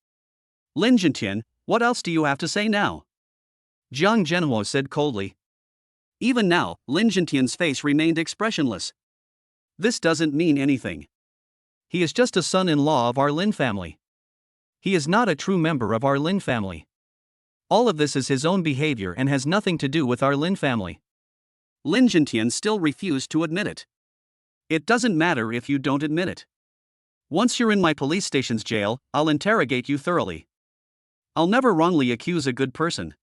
Lin Jintian, what else do you have to say now? Jiang Genoa said coldly. Even now, Lin Jintian's face remained expressionless. This doesn't mean anything. He is just a son-in-law of our Lin family. He is not a true member of our Lin family. All of this is his own behavior and has nothing to do with our Lin family. Lin Jintian still refused to admit it. It doesn't matter if you don't admit it. Once you're in my police station's jail, I'll interrogate you thoroughly. I'll never wrongly accuse a good person.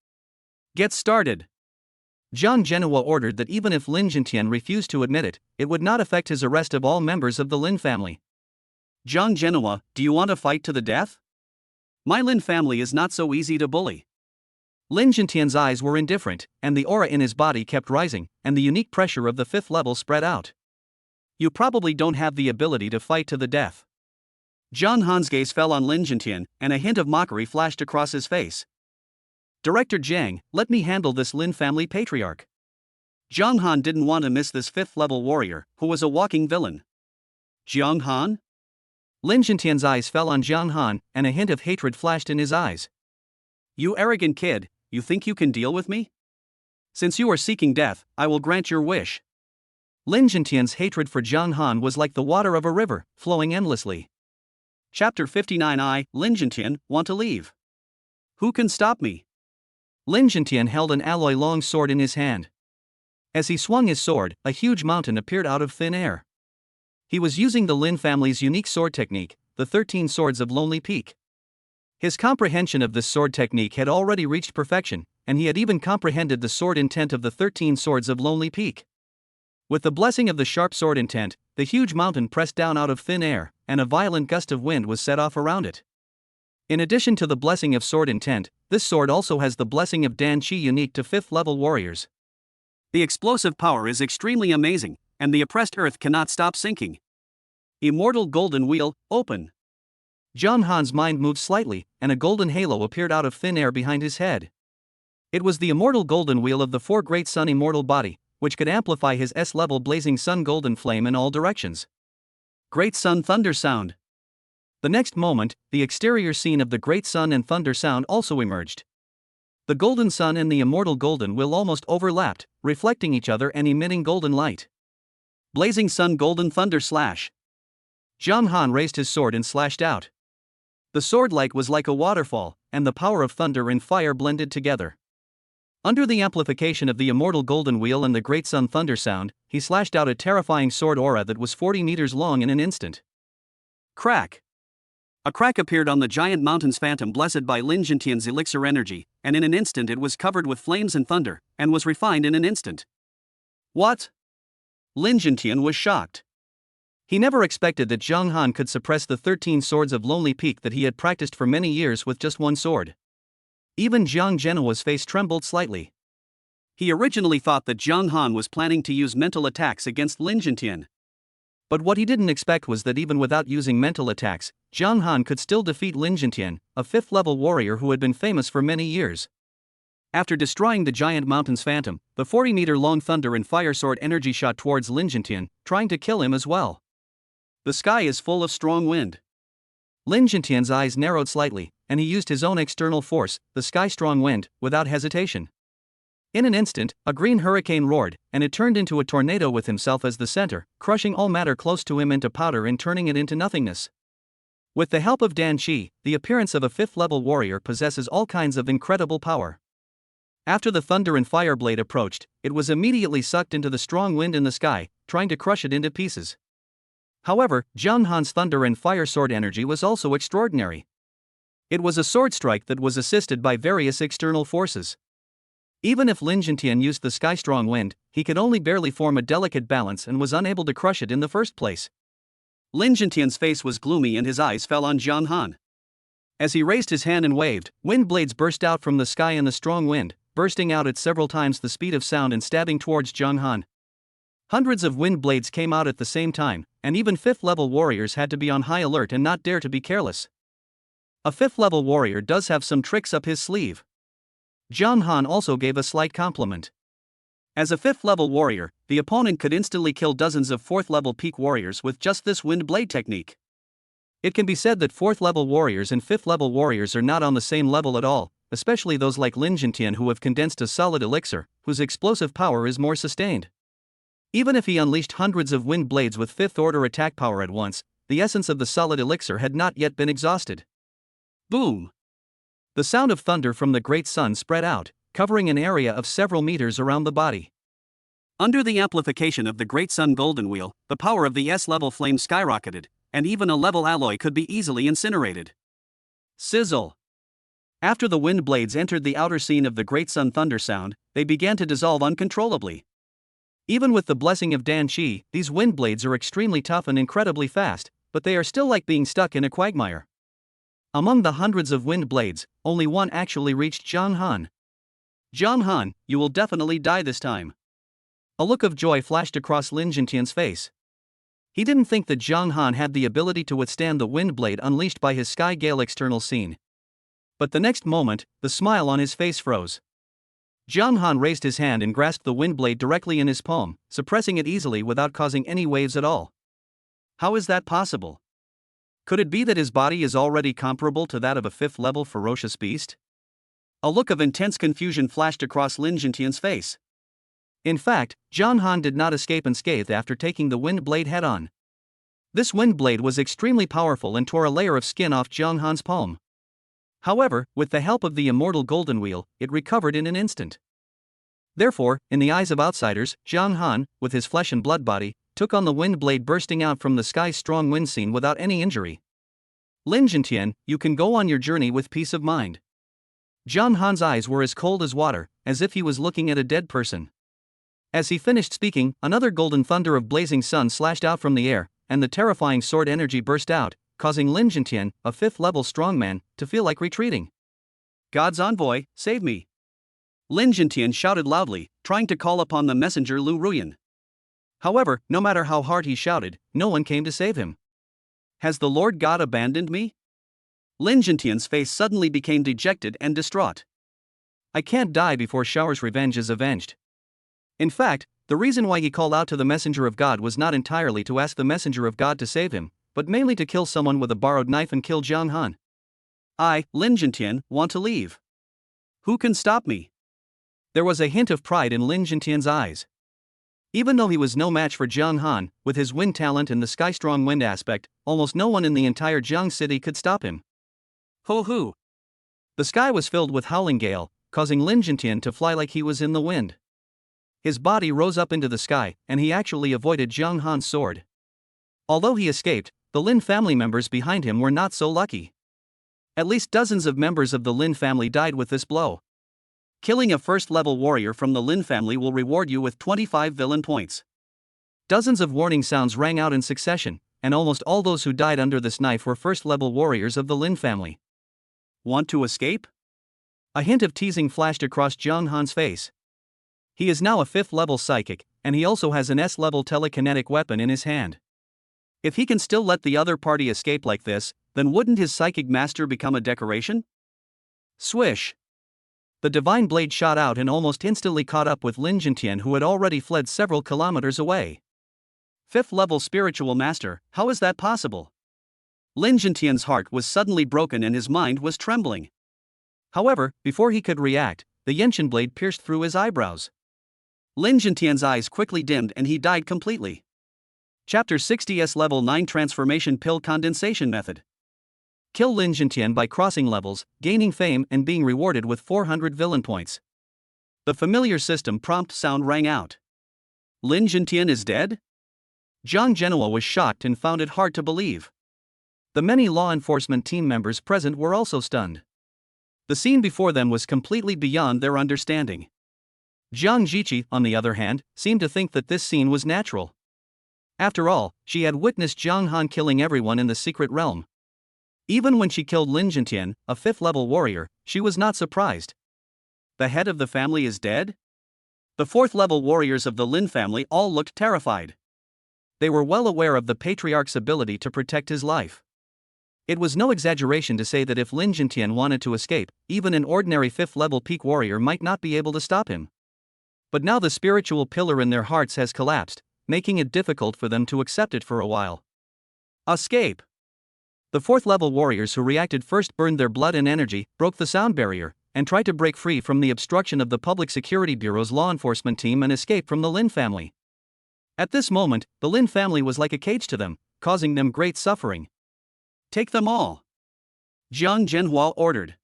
Get started. Jiang Genoa ordered that even if Lin Jintian refused to admit it, it would not affect his arrest of all members of the Lin family. Jiang Genoa, do you want to fight to the death? My Lin family is not so easy to bully. Lin Jintian's eyes were indifferent, and the aura in his body kept rising, and the unique pressure of the 5th level spread out. You probably don't have the ability to fight to the death. Zhang Han's gaze fell on Lin Jintian, and a hint of mockery flashed across his face. Director Jiang, let me handle this Lin family patriarch. Zhang Han didn't want to miss this 5th level warrior, who was a walking villain. Zhang Han? Lin Jintian's eyes fell on Zhang Han, and a hint of hatred flashed in his eyes. You arrogant kid, you think you can deal with me? Since you are seeking death, I will grant your wish. Lin Jintian's hatred for Zhang Han was like the water of a river, flowing endlessly. Chapter 59. Lin Jintian, want to leave? Who can stop me? Lin Jintian held an alloy-long sword in his hand. As he swung his sword, a huge mountain appeared out of thin air. He was using the Lin family's unique sword technique, the 13 Swords of Lonely Peak. His comprehension of this sword technique had already reached perfection, and he had even comprehended the sword intent of the 13 Swords of Lonely Peak. With the blessing of the sharp sword intent, the huge mountain pressed down out of thin air, and a violent gust of wind was set off around it. In addition to the blessing of sword intent, this sword also has the blessing of Dan Qi unique to 5th level warriors. The explosive power is extremely amazing, and the oppressed earth cannot stop sinking. Immortal Golden Wheel, open. Zhang Han's mind moved slightly, and a golden halo appeared out of thin air behind his head. It was the immortal golden wheel of the 4 Great Sun immortal body, which could amplify his S-level blazing sun golden flame in all directions. Great Sun Thunder Sound. The next moment, the exterior scene of the Great Sun and Thunder Sound also emerged. The Golden Sun and the immortal golden wheel almost overlapped, reflecting each other and emitting golden light. Blazing Sun Golden Thunder Slash. Zhang Han raised his sword and slashed out. The sword light was like a waterfall, and the power of thunder and fire blended together. Under the amplification of the immortal golden wheel and the Great Sun Thunder Sound, he slashed out a terrifying sword aura that was 40 meters long in an instant. Crack! A crack appeared on the giant mountain's phantom blessed by Lin Jintian's elixir energy, and in an instant it was covered with flames and thunder, and was refined in an instant. What? Lin Jintian was shocked. He never expected that Zhang Han could suppress the 13 Swords of Lonely Peak that he had practiced for many years with just one sword. Even Jiang Genoa's face trembled slightly. He originally thought that Zhang Han was planning to use mental attacks against Lin Jintian. But what he didn't expect was that even without using mental attacks, Zhang Han could still defeat Lin Jintian, a 5th-level warrior who had been famous for many years. After destroying the giant mountain's phantom, the 40-meter-long thunder and fire sword energy shot towards Lin Jintian, trying to kill him as well. The sky is full of strong wind. Lin Jintian's eyes narrowed slightly, and he used his own external force, the sky-strong wind, without hesitation. In an instant, a green hurricane roared, and it turned into a tornado with himself as the center, crushing all matter close to him into powder and turning it into nothingness. With the help of Dan Qi, the appearance of a fifth-level warrior possesses all kinds of incredible power. After the thunder and fire blade approached, it was immediately sucked into the strong wind in the sky, trying to crush it into pieces. However, Zhang Han's thunder and fire sword energy was also extraordinary. It was a sword strike that was assisted by various external forces. Even if Lin Jintian used the sky-strong wind, he could only barely form a delicate balance and was unable to crush it in the first place. Lin Jintian's face was gloomy and his eyes fell on Zhang Han. As he raised his hand and waved, wind blades burst out from the sky in the strong wind, bursting out at several times the speed of sound and stabbing towards Zhang Han. Hundreds of wind blades came out at the same time, and even fifth-level warriors had to be on high alert and not dare to be careless. A fifth-level warrior does have some tricks up his sleeve. Zhang Han also gave a slight compliment. As a fifth-level warrior, the opponent could instantly kill dozens of fourth-level peak warriors with just this wind blade technique. It can be said that fourth-level warriors and fifth-level warriors are not on the same level at all, especially those like Lin Jintian who have condensed a solid elixir, whose explosive power is more sustained. Even if he unleashed hundreds of wind blades with fifth-order attack power at once, the essence of the solid elixir had not yet been exhausted. Boom! The sound of thunder from the great sun spread out, covering an area of several meters around the body. Under the amplification of the great sun golden wheel, the power of the S-level flame skyrocketed, and even a level alloy could be easily incinerated. Sizzle! After the wind blades entered the outer scene of the great sun thunder sound, they began to dissolve uncontrollably. Even with the blessing of Dan Qi, these wind blades are extremely tough and incredibly fast, but they are still like being stuck in a quagmire. Among the hundreds of wind blades, only one actually reached Zhang Han. Zhang Han, you will definitely die this time. A look of joy flashed across Lin Jintian's face. He didn't think that Zhang Han had the ability to withstand the wind blade unleashed by his sky gale external scene. But the next moment, the smile on his face froze. Zhang Han raised his hand and grasped the wind blade directly in his palm, suppressing it easily without causing any waves at all. How is that possible? Could it be that his body is already comparable to that of a fifth-level ferocious beast? A look of intense confusion flashed across Lin Jintian's face. In fact, Zhang Han did not escape unscathed after taking the wind blade head-on. This wind blade was extremely powerful and tore a layer of skin off Zhang Han's palm. However, with the help of the immortal golden wheel, it recovered in an instant. Therefore, in the eyes of outsiders, Zhang Han, with his flesh and blood body, took on the wind blade bursting out from the sky's strong wind scene without any injury. Lin Jintian, you can go on your journey with peace of mind. Zhang Han's eyes were as cold as water, as if he was looking at a dead person. As he finished speaking, another golden thunder of blazing sun slashed out from the air, and the terrifying sword energy burst out, causing Lin Jintian, a fifth-level strongman, to feel like retreating. God's envoy, save me! Lin Jintian shouted loudly, trying to call upon the messenger Lu Ruyan. However, no matter how hard he shouted, no one came to save him. Has the Lord God abandoned me? Lin Jintian's face suddenly became dejected and distraught. I can't die before Shao's revenge is avenged. In fact, the reason why he called out to the messenger of God was not entirely to ask the messenger of God to save him, but mainly to kill someone with a borrowed knife and kill Zhang Han. I, Lin Jintian, want to leave. Who can stop me? There was a hint of pride in Lin Jintian's eyes. Even though he was no match for Zhang Han, with his wind talent and the sky-strong wind aspect, almost no one in the entire Jiang city could stop him. Ho-hoo! The sky was filled with howling gale, causing Lin Jintian to fly like he was in the wind. His body rose up into the sky, and he actually avoided Zhang Han's sword. Although he escaped, the Lin family members behind him were not so lucky. At least dozens of members of the Lin family died with this blow. Killing a first-level warrior from the Lin family will reward you with 25 villain points. Dozens of warning sounds rang out in succession, and almost all those who died under this knife were first-level warriors of the Lin family. Want to escape? A hint of teasing flashed across Zhang Han's face. He is now a fifth-level psychic, and he also has an S-level telekinetic weapon in his hand. If he can still let the other party escape like this, then wouldn't his psychic master become a decoration? Swish! The divine blade shot out and almost instantly caught up with Lin Jintian, who had already fled several kilometers away. Fifth-level spiritual master, how is that possible? Lin Jintian's heart was suddenly broken and his mind was trembling. However, before he could react, the Yenshin blade pierced through his eyebrows. Lin Jintian's eyes quickly dimmed and he died completely. Chapter 60's Level 9 Transformation Pill Condensation Method. Kill Lin Jintian by crossing levels, gaining fame and being rewarded with 400 villain points. The familiar system prompt sound rang out. Lin Jintian is dead? Zhang Zhenhua was shocked and found it hard to believe. The many law enforcement team members present were also stunned. The scene before them was completely beyond their understanding. Jiang Ziqi, on the other hand, seemed to think that this scene was natural. After all, she had witnessed Zhang Han killing everyone in the secret realm. Even when she killed Lin Jintian, a 5th-level warrior, she was not surprised. The head of the family is dead? The 4th-level warriors of the Lin family all looked terrified. They were well aware of the patriarch's ability to protect his life. It was no exaggeration to say that if Lin Jintian wanted to escape, even an ordinary 5th-level peak warrior might not be able to stop him. But now the spiritual pillar in their hearts has collapsed, making it difficult for them to accept it for a while. Escape! The 4th-level warriors who reacted first burned their blood and energy, broke the sound barrier, and tried to break free from the obstruction of the Public Security Bureau's law enforcement team and escape from the Lin family. At this moment, the Lin family was like a cage to them, causing them great suffering. Take them all! Zhang Zhenhua ordered.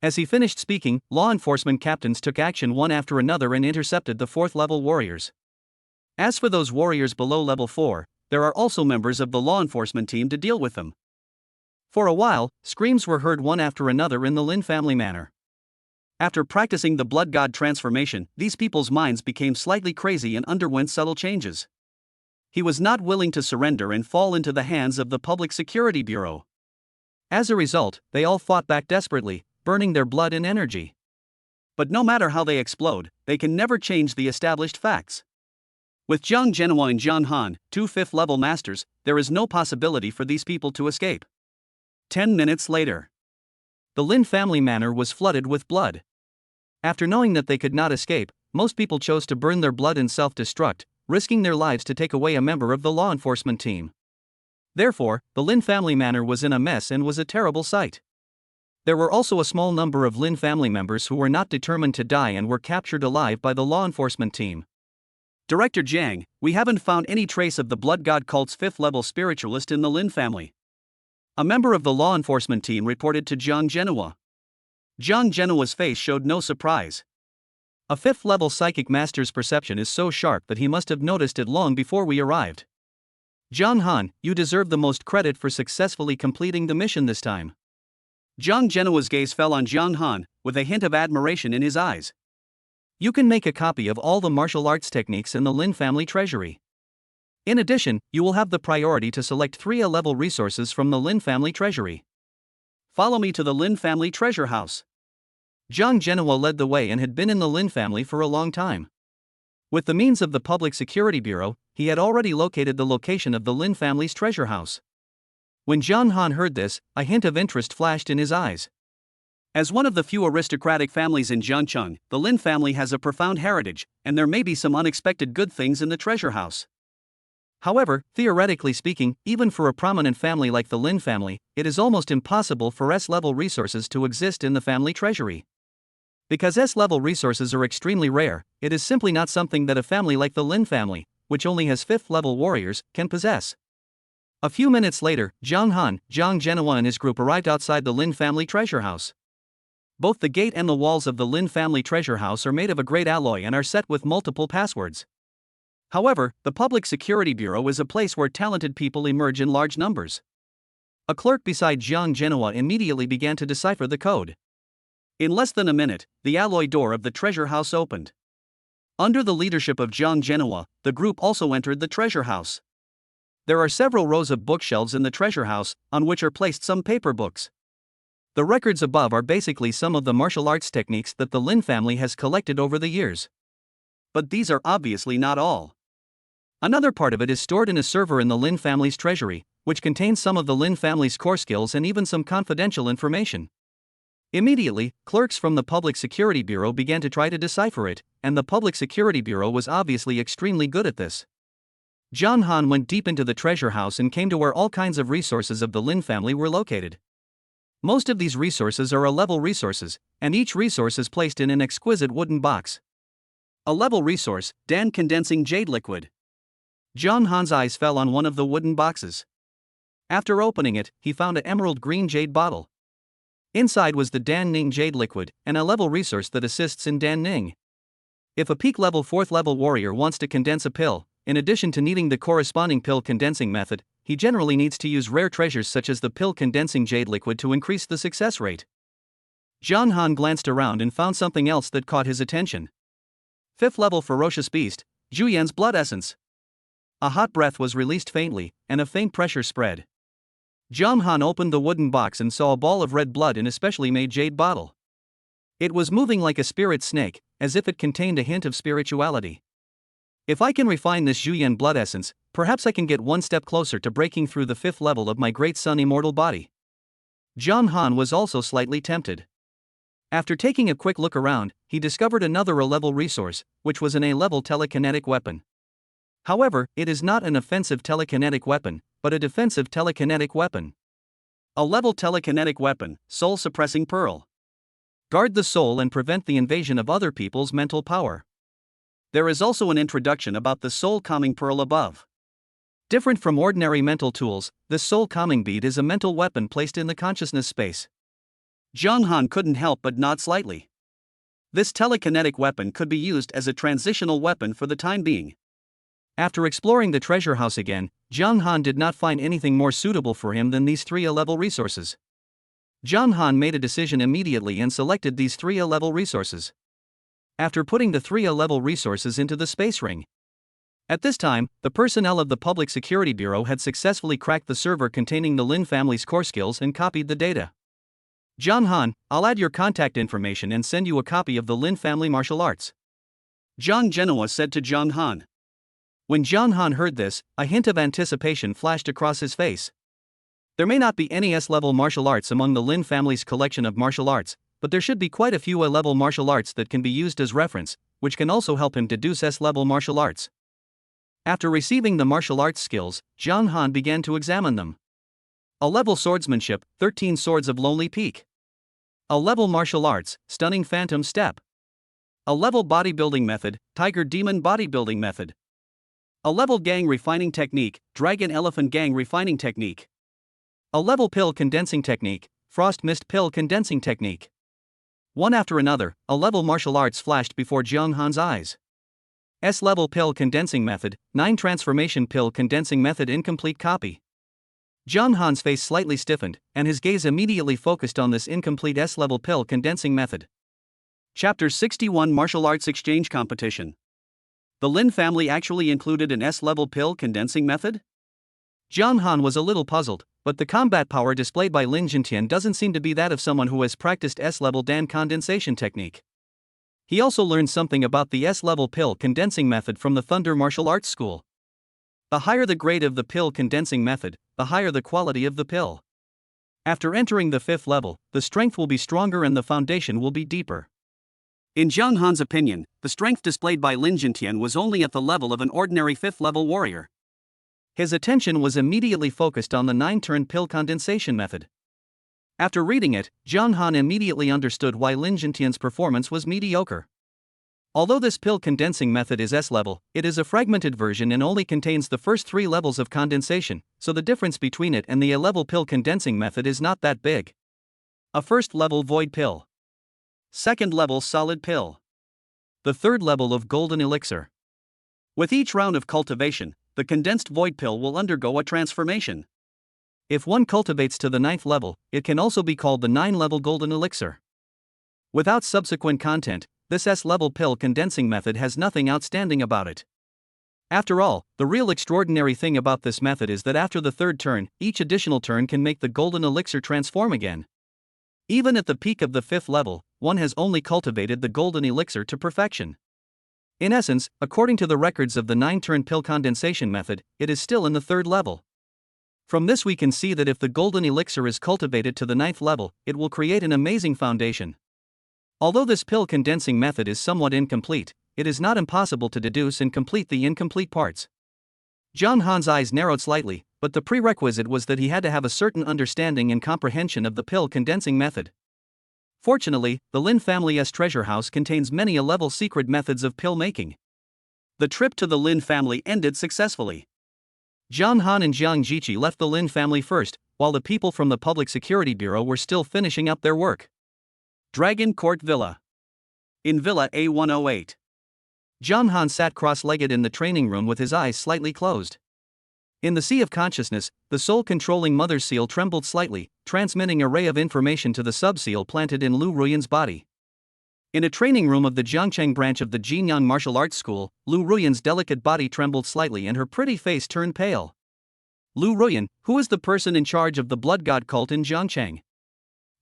As he finished speaking, law enforcement captains took action one after another and intercepted the 4th-level warriors. As for those warriors below level 4, there are also members of the law enforcement team to deal with them. For a while, screams were heard one after another in the Lin family manor. After practicing the blood god transformation, these people's minds became slightly crazy and underwent subtle changes. He was not willing to surrender and fall into the hands of the Public Security Bureau. As a result, they all fought back desperately, burning their blood and energy. But no matter how they explode, they can never change the established facts. With Zhang Zhenhua and Zhang Han, 2 5th-level masters, there is no possibility for these people to escape. 10 minutes later. The Lin family manor was flooded with blood. After knowing that they could not escape, most people chose to burn their blood in self-destruct, risking their lives to take away a member of the law enforcement team. Therefore, the Lin family manor was in a mess and was a terrible sight. There were also a small number of Lin family members who were not determined to die and were captured alive by the law enforcement team. Director Jiang, we haven't found any trace of the blood god cult's 5th-level spiritualist in the Lin family. A member of the law enforcement team reported to Zhang Zhenhua. Zhang Zhenhua's face showed no surprise. A 5th-level psychic master's perception is so sharp that he must have noticed it long before we arrived. Zhang Han, you deserve the most credit for successfully completing the mission this time. Zhang Zhenhua's gaze fell on Zhang Han, with a hint of admiration in his eyes. You can make a copy of all the martial arts techniques in the Lin family treasury. In addition, you will have the priority to select 3 A-level resources from the Lin family treasury. Follow me to the Lin family treasure house. Zhang Zhenhua led the way and had been in the Lin family for a long time. With the means of the Public Security Bureau, he had already located the location of the Lin family's treasure house. When Zhang Han heard this, a hint of interest flashed in his eyes. As one of the few aristocratic families in Jiangcheng, the Lin family has a profound heritage, and there may be some unexpected good things in the treasure house. However, theoretically speaking, even for a prominent family like the Lin family, it is almost impossible for S-level resources to exist in the family treasury. Because S-level resources are extremely rare, it is simply not something that a family like the Lin family, which only has 5th-level warriors, can possess. A few minutes later, Zhang Han, Zhang Zhenhua and his group arrived outside the Lin family treasure house. Both the gate and the walls of the Lin family treasure house are made of a great alloy and are set with multiple passwords. However, the Public Security Bureau is a place where talented people emerge in large numbers. A clerk beside Zhang Zhenhua immediately began to decipher the code. In less than a minute, the alloy door of the treasure house opened. Under the leadership of Zhang Zhenhua, the group also entered the treasure house. There are several rows of bookshelves in the treasure house, on which are placed some paper books. The records above are basically some of the martial arts techniques that the Lin family has collected over the years. But these are obviously not all. Another part of it is stored in a server in the Lin family's treasury, which contains some of the Lin family's core skills and even some confidential information. Immediately, clerks from the Public Security Bureau began to try to decipher it, and the Public Security Bureau was obviously extremely good at this. John Han went deep into the treasure house and came to where all kinds of resources of the Lin family were located. Most of these resources are A-level resources, and each resource is placed in an exquisite wooden box. A-level resource, Dan Condensing Jade Liquid. John Han's eyes fell on one of the wooden boxes. After opening it, he found an emerald green jade bottle. Inside was the Dan Ning Jade Liquid, an A-level resource that assists in Dan Ning. If a peak level 4th level warrior wants to condense a pill, in addition to needing the corresponding pill condensing method, he generally needs to use rare treasures such as the pill condensing jade liquid to increase the success rate. John Han glanced around and found something else that caught his attention. 5th level ferocious beast, Juyan's blood essence. A hot breath was released faintly, and a faint pressure spread. John Han opened the wooden box and saw a ball of red blood in a specially made jade bottle. It was moving like a spirit snake, as if it contained a hint of spirituality. If I can refine this Juyan blood essence, perhaps I can get one step closer to breaking through the 5th level of my great sun immortal body. John Han was also slightly tempted. After taking a quick look around, he discovered another A-level resource, which was an A-level telekinetic weapon. However, it is not an offensive telekinetic weapon, but a defensive telekinetic weapon. A-level telekinetic weapon, Soul Suppressing Pearl. Guard the soul and prevent the invasion of other people's mental power. There is also an introduction about the soul calming pearl above. Different from ordinary mental tools, the soul calming bead is a mental weapon placed in the consciousness space. John Han couldn't help but nod slightly. This telekinetic weapon could be used as a transitional weapon for the time being. After exploring the treasure house again, John Han did not find anything more suitable for him than these 3 A-level resources. John Han made a decision immediately and selected these 3 A-level resources. After putting the 3 A-level resources into the space ring. At this time, the personnel of the Public Security Bureau had successfully cracked the server containing the Lin family's core skills and copied the data. John Han, I'll add your contact information and send you a copy of the Lin family martial arts. Zhang Genoa said to John Han. When John Han heard this, a hint of anticipation flashed across his face. There may not be any S-level martial arts among the Lin family's collection of martial arts, but there should be quite a few A-level martial arts that can be used as reference, which can also help him deduce S-level martial arts. After receiving the martial arts skills, John Han began to examine them. A-level swordsmanship, 13 Swords of Lonely Peak. A-level martial arts, Stunning Phantom Step. A-level bodybuilding method, Tiger Demon Bodybuilding Method. A-level gang refining technique, Dragon Elephant Gang Refining Technique. A-level pill condensing technique, Frost Mist Pill Condensing Technique. One after another, A-level martial arts flashed before John Han's eyes. S-level pill condensing method, 9 transformation pill condensing method incomplete copy. John Han's face slightly stiffened, and his gaze immediately focused on this incomplete S-level pill condensing method. Chapter 61 Martial Arts Exchange Competition. The Lin family actually included an S-level pill condensing method? John Han was a little puzzled, but the combat power displayed by Lin Jintian doesn't seem to be that of someone who has practiced S-level Dan condensation technique. He also learned something about the S-level pill condensing method from the Thunder Martial Arts School. The higher the grade of the pill condensing method, the higher the quality of the pill. After entering the 5th level, the strength will be stronger and the foundation will be deeper. In John Han's opinion, the strength displayed by Lin Jintian was only at the level of an ordinary 5th level warrior. His attention was immediately focused on the 9-turn pill condensation method. After reading it, John Han immediately understood why Lin Jintian's performance was mediocre. Although this pill condensing method is S-level, it is a fragmented version and only contains the first 3 levels of condensation, so the difference between it and the A-level pill condensing method is not that big. A 1st level void pill. 2nd level solid pill. The 3rd level of golden elixir. With each round of cultivation, the condensed void pill will undergo a transformation. If one cultivates to the 9th level, it can also be called the 9-level golden elixir. Without subsequent content, this S-level pill condensing method has nothing outstanding about it. After all, the real extraordinary thing about this method is that after the 3rd turn, each additional turn can make the golden elixir transform again. Even at the peak of the 5th level, one has only cultivated the golden elixir to perfection. In essence, according to the records of the 9-turn pill condensation method, it is still in the 3rd level. From this we can see that if the golden elixir is cultivated to the 9th level, it will create an amazing foundation. Although this pill condensing method is somewhat incomplete, it is not impossible to deduce and complete the incomplete parts. John Han's eyes narrowed slightly, but the prerequisite was that he had to have a certain understanding and comprehension of the pill condensing method. Fortunately, the Lin family's treasure house contains many level secret methods of pill making. The trip to the Lin family ended successfully. John Han and Jiang Jiqi left the Lin family first, while the people from the Public Security Bureau were still finishing up their work. Dragon Court Villa. In Villa A108. John Han sat cross-legged in the training room with his eyes slightly closed. In the sea of consciousness, the soul-controlling mother seal trembled slightly, transmitting an array of information to the sub-seal planted in Lu Ruyan's body. In a training room of the Jiangcheng branch of the Jinyang Martial Arts School, Lu Ruyan's delicate body trembled slightly and her pretty face turned pale. Lu Ruyan, who is the person in charge of the blood god cult in Jiangcheng?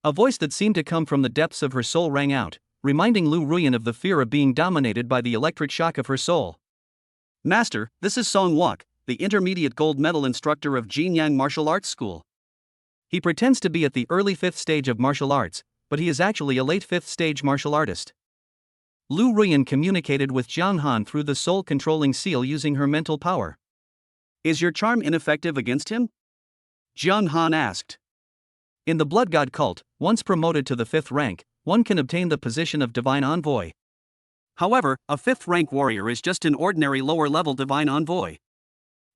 A voice that seemed to come from the depths of her soul rang out, reminding Lu Ruyan of the fear of being dominated by the electric shock of her soul. Master, this is Song Wok, the intermediate gold medal instructor of Jinyang Martial Arts School. He pretends to be at the early 5th stage of martial arts, but he is actually a late 5th stage martial artist. Lu Ruyan communicated with Jiang Han through the soul-controlling seal using her mental power. Is your charm ineffective against him? Jiang Han asked. In the blood god cult, once promoted to the 5th rank, one can obtain the position of divine envoy. However, a 5th rank warrior is just an ordinary lower level divine envoy.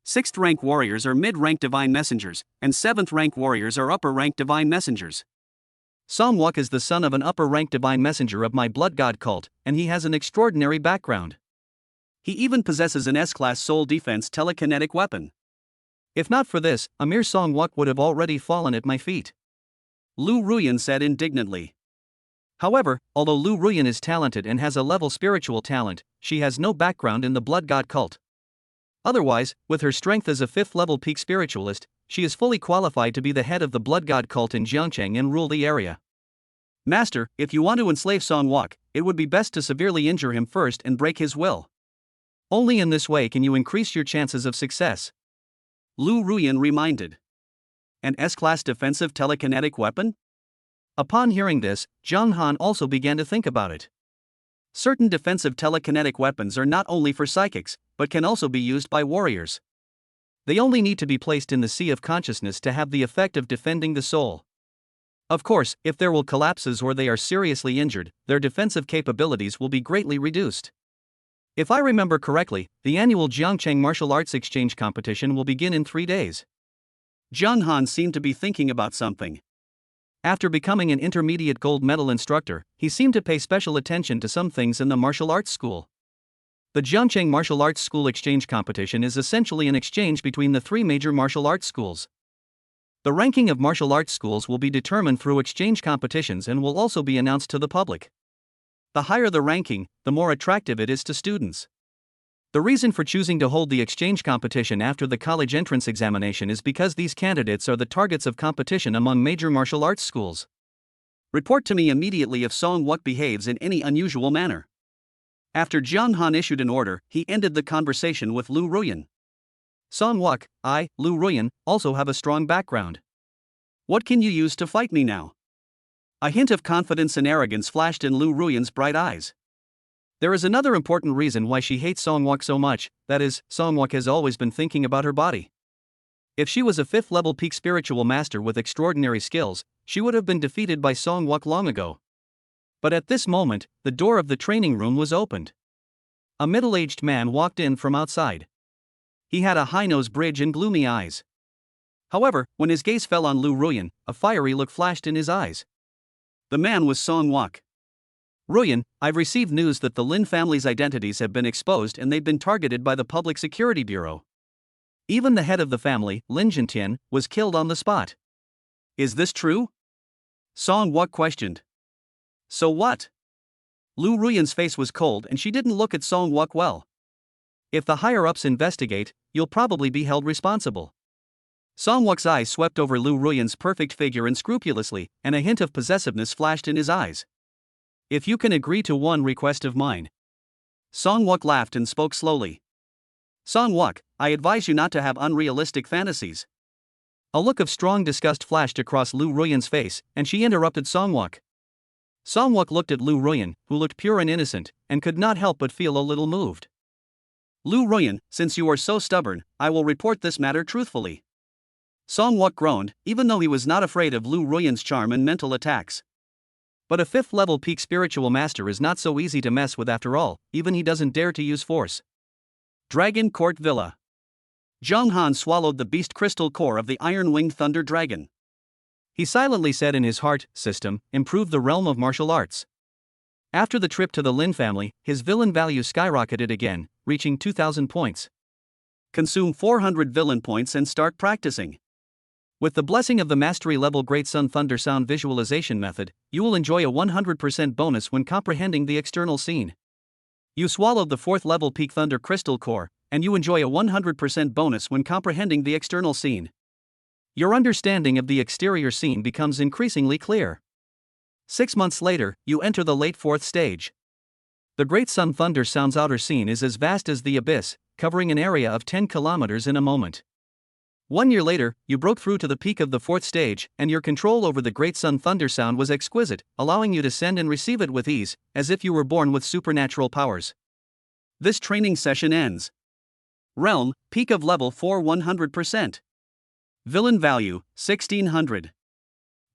6th rank warriors are mid-rank divine messengers, and 7th rank warriors are upper rank divine messengers. Song Wok is the son of an upper rank divine messenger of my blood god cult, and he has an extraordinary background. He even possesses an S-class soul defense telekinetic weapon. If not for this, a mere Song Wok would have already fallen at my feet. Lu Ruyan said indignantly. However, although Lu Ruyan is talented and has a level spiritual talent, she has no background in the blood god cult. Otherwise, with her strength as a 5th level peak spiritualist, she is fully qualified to be the head of the blood god cult in Jiangcheng and rule the area. Master, if you want to enslave Song Wok, it would be best to severely injure him first and break his will. Only in this way can you increase your chances of success. Lu Ruyan reminded. An S-class defensive telekinetic weapon? Upon hearing this, Jiang Han also began to think about it. Certain defensive telekinetic weapons are not only for psychics, but can also be used by warriors. They only need to be placed in the sea of consciousness to have the effect of defending the soul. Of course, if their will collapses or they are seriously injured, their defensive capabilities will be greatly reduced. If I remember correctly, the annual Jiangcheng Martial Arts Exchange competition will begin in 3 days. Jiang Han seemed to be thinking about something. After becoming an intermediate gold medal instructor, he seemed to pay special attention to some things in the martial arts school. The Jiangcheng Martial Arts School Exchange Competition is essentially an exchange between the 3 major martial arts schools. The ranking of martial arts schools will be determined through exchange competitions and will also be announced to the public. The higher the ranking, the more attractive it is to students. The reason for choosing to hold the exchange competition after the college entrance examination is because these candidates are the targets of competition among major martial arts schools. Report to me immediately if Song Wok behaves in any unusual manner. After Jiang Han issued an order, he ended the conversation with Lu Ruyan. Song Wok, I, Lu Ruyan, also have a strong background. What can you use to fight me now? A hint of confidence and arrogance flashed in Lu Ruyan's bright eyes. There is another important reason why she hates Song Wok so much, that is, Song Wok has always been thinking about her body. If she was a 5th level peak spiritual master with extraordinary skills, she would have been defeated by Song Wok long ago. But at this moment, the door of the training room was opened. A middle-aged man walked in from outside. He had a high-nose bridge and gloomy eyes. However, when his gaze fell on Lu Ruyan, a fiery look flashed in his eyes. The man was Song Wok. Ruyan, I've received news that the Lin family's identities have been exposed and they've been targeted by the Public Security Bureau. Even the head of the family, Lin Jintian, was killed on the spot. Is this true? Song Wok questioned. So what? Lu Ruyan's face was cold and she didn't look at Song Wok well. If the higher-ups investigate, you'll probably be held responsible. Song Wok's eyes swept over Lu Ruyan's perfect figure unscrupulously, and a hint of possessiveness flashed in his eyes. If you can agree to one request of mine. Song Wok laughed and spoke slowly. Song Wok, I advise you not to have unrealistic fantasies. A look of strong disgust flashed across Lu Ruyan's face, and she interrupted Song Wok. Song Wok looked at Lu Ruyan, who looked pure and innocent, and could not help but feel a little moved. Lu Ruyan, since you are so stubborn, I will report this matter truthfully. Song Wook groaned, even though he was not afraid of Lu Ruyan's charm and mental attacks. But a 5th level peak spiritual master is not so easy to mess with after all, even he doesn't dare to use force. Dragon Court Villa. Zhang Han swallowed the beast crystal core of the iron-winged thunder dragon. He silently said in his heart, system, improve the realm of martial arts. After the trip to the Lin family, his villain value skyrocketed again, reaching 2,000 points. Consume 400 villain points and start practicing. With the blessing of the mastery level Great Sun Thunder Sound visualization method, you will enjoy a 100% bonus when comprehending the external scene. You swallowed the 4th level Peak Thunder Crystal Core, and you enjoy a 100% bonus when comprehending the external scene. Your understanding of the exterior scene becomes increasingly clear. 6 months later, you enter the late 4th stage. The Great Sun Thunder Sound's outer scene is as vast as the abyss, covering an area of 10 kilometers in a moment. 1 year later, you broke through to the peak of the 4th stage, and your control over the Great Sun Thunder Sound was exquisite, allowing you to send and receive it with ease, as if you were born with supernatural powers. This training session ends. Realm, peak of level 4 100%. Villain value, 1600.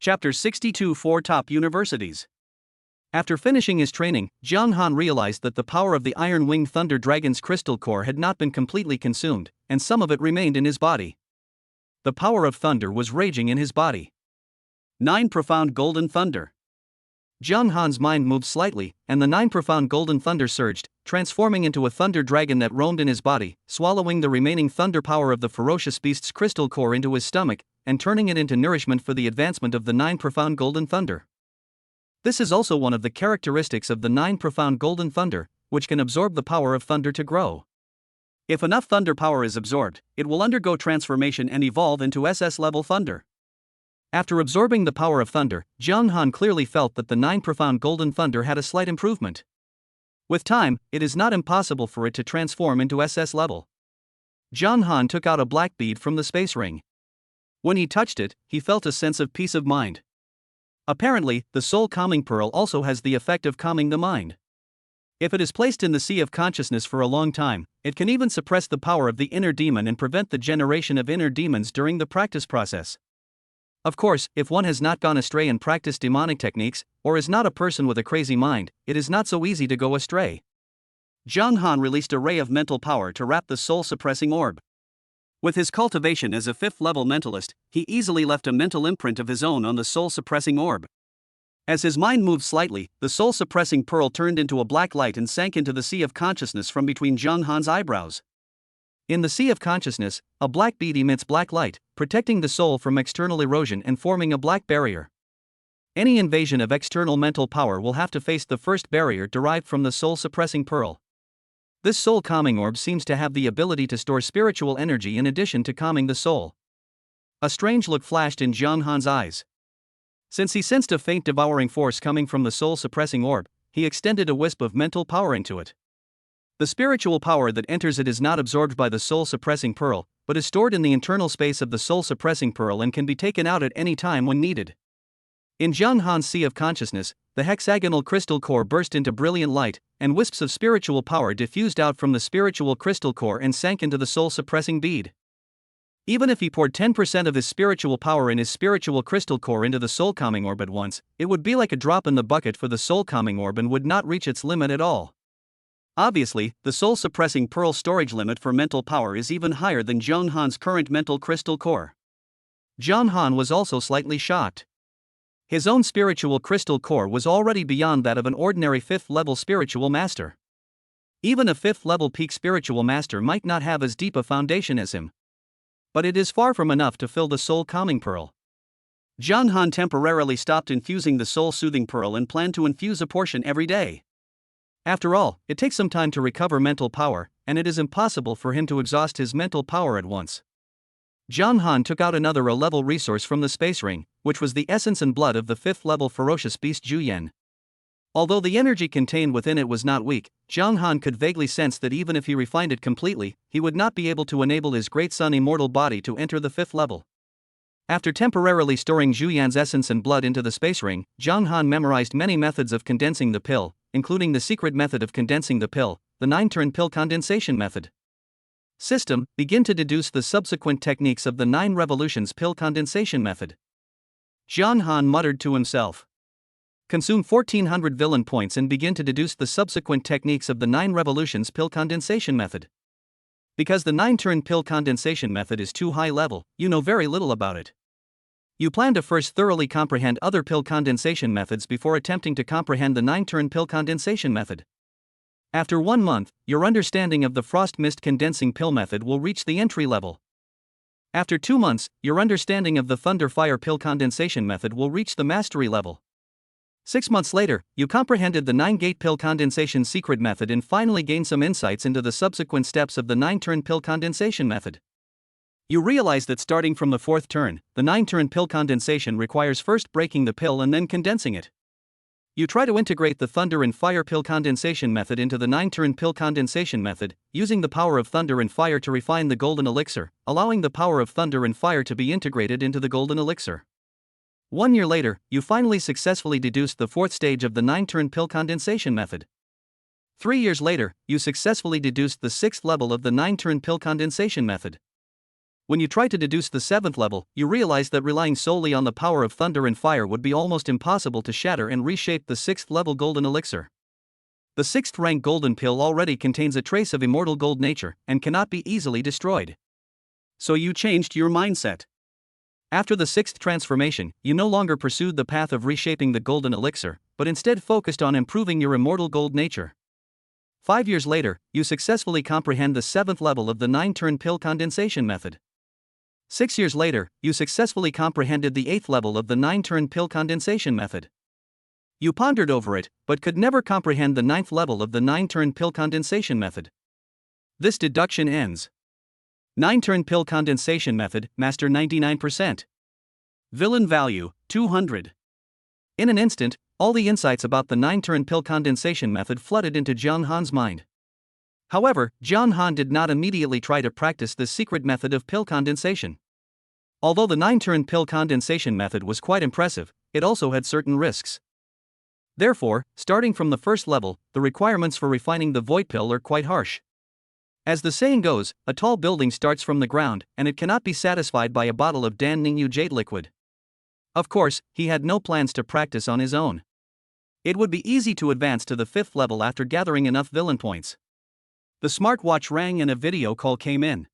Chapter 62 4 Top Universities. After finishing his training, Zhang Han realized that the power of the Iron-Winged Thunder Dragon's crystal core had not been completely consumed, and some of it remained in his body. The power of thunder was raging in his body. 9 Profound Golden Thunder. Zhang Han's mind moved slightly, and the 9 profound golden thunder surged, transforming into a thunder dragon that roamed in his body, swallowing the remaining thunder power of the ferocious beast's crystal core into his stomach, and turning it into nourishment for the advancement of the 9 profound golden thunder. This is also one of the characteristics of the 9 profound golden thunder, which can absorb the power of thunder to grow. If enough thunder power is absorbed, it will undergo transformation and evolve into SS-level thunder. After absorbing the power of thunder, Zhang Han clearly felt that the 9 profound golden thunder had a slight improvement. With time, it is not impossible for it to transform into SS level. Zhang Han took out a black bead from the space ring. When he touched it, he felt a sense of peace of mind. Apparently, the soul calming pearl also has the effect of calming the mind. If it is placed in the sea of consciousness for a long time, it can even suppress the power of the inner demon and prevent the generation of inner demons during the practice process. Of course, if one has not gone astray and practiced demonic techniques, or is not a person with a crazy mind, it is not so easy to go astray. Zhang Han released a ray of mental power to wrap the soul-suppressing orb. With his cultivation as a 5th level mentalist, he easily left a mental imprint of his own on the soul-suppressing orb. As his mind moved slightly, the soul-suppressing pearl turned into a black light and sank into the sea of consciousness from between Zhang Han's eyebrows. In the sea of consciousness, a black bead emits black light, protecting the soul from external erosion and forming a black barrier. Any invasion of external mental power will have to face the first barrier derived from the soul-suppressing pearl. This soul-calming orb seems to have the ability to store spiritual energy in addition to calming the soul. A strange look flashed in Zhang Han's eyes. Since he sensed a faint devouring force coming from the soul-suppressing orb, he extended a wisp of mental power into it. The spiritual power that enters it is not absorbed by the soul-suppressing pearl, but is stored in the internal space of the soul-suppressing pearl and can be taken out at any time when needed. In Zhang Han's sea of consciousness, the hexagonal crystal core burst into brilliant light, and wisps of spiritual power diffused out from the spiritual crystal core and sank into the soul-suppressing bead. Even if he poured 10% of his spiritual power in his spiritual crystal core into the soul-calming orb at once, it would be like a drop in the bucket for the soul-calming orb and would not reach its limit at all. Obviously, the soul-suppressing pearl storage limit for mental power is even higher than Zhang Han's current mental crystal core. Zhang Han was also slightly shocked. His own spiritual crystal core was already beyond that of an ordinary 5th level spiritual master. Even a 5th level peak spiritual master might not have as deep a foundation as him. But it is far from enough to fill the soul-calming pearl. Zhang Han temporarily stopped infusing the soul-soothing pearl and planned to infuse a portion every day. After all, it takes some time to recover mental power, and it is impossible for him to exhaust his mental power at once. Zhang Han took out another A-level resource from the space ring, which was the essence and blood of the 5th level ferocious beast Zhuyan. Although the energy contained within it was not weak, Zhang Han could vaguely sense that even if he refined it completely, he would not be able to enable his Great Sun immortal body to enter the 5th level. After temporarily storing Zhuyan's essence and blood into the space ring, Zhang Han memorized many methods of condensing the pill, including the secret method of condensing the pill, the 9-turn pill condensation method. System, begin to deduce the subsequent techniques of the 9 revolutions pill condensation method. Zhang Han muttered to himself. Consume 1400 villain points and begin to deduce the subsequent techniques of the 9 revolutions pill condensation method. Because the 9-turn pill condensation method is too high level, you know very little about it. You plan to first thoroughly comprehend other pill condensation methods before attempting to comprehend the 9-turn pill condensation method. After 1 month, your understanding of the frost mist condensing pill method will reach the entry level. After 2 months, your understanding of the thunder fire pill condensation method will reach the mastery level. 6 months later, you comprehended the 9-gate pill condensation secret method and finally gained some insights into the subsequent steps of the 9-turn pill condensation method. You realize that starting from the 4th turn, the 9-turn pill condensation requires first breaking the pill and then condensing it. You try to integrate the thunder and fire pill condensation method into the 9-turn pill condensation method, using the power of thunder and fire to refine the golden elixir, allowing the power of thunder and fire to be integrated into the golden elixir. 1 year later, you finally successfully deduced the 4th stage of the 9-turn pill condensation method. 3 years later, you successfully deduced the 6th level of the 9-turn pill condensation method. When you try to deduce the 7th level, you realize that relying solely on the power of thunder and fire would be almost impossible to shatter and reshape the 6th level golden elixir. The 6th rank golden pill already contains a trace of immortal gold nature and cannot be easily destroyed. So you changed your mindset. After the 6th transformation, you no longer pursued the path of reshaping the golden elixir, but instead focused on improving your immortal gold nature. 5 years later, you successfully comprehend the 7th level of the 9-turn pill condensation method. 6 years later, you successfully comprehended the 8th level of the 9-turn pill condensation method. You pondered over it, but could never comprehend the 9th level of the 9-turn pill condensation method. This deduction ends. 9-turn pill condensation method, master 99%. Villain value, 200. In an instant, all the insights about the 9-turn pill condensation method flooded into Zhang Han's mind. However, Zhang Han did not immediately try to practice this secret method of pill condensation. Although the 9-turn pill condensation method was quite impressive, it also had certain risks. Therefore, starting from the 1st level, the requirements for refining the void pill are quite harsh. As the saying goes, a tall building starts from the ground, and it cannot be satisfied by a bottle of Dan Ningyu jade liquid. Of course, he had no plans to practice on his own. It would be easy to advance to the 5th level after gathering enough villain points. The smartwatch rang and a video call came in.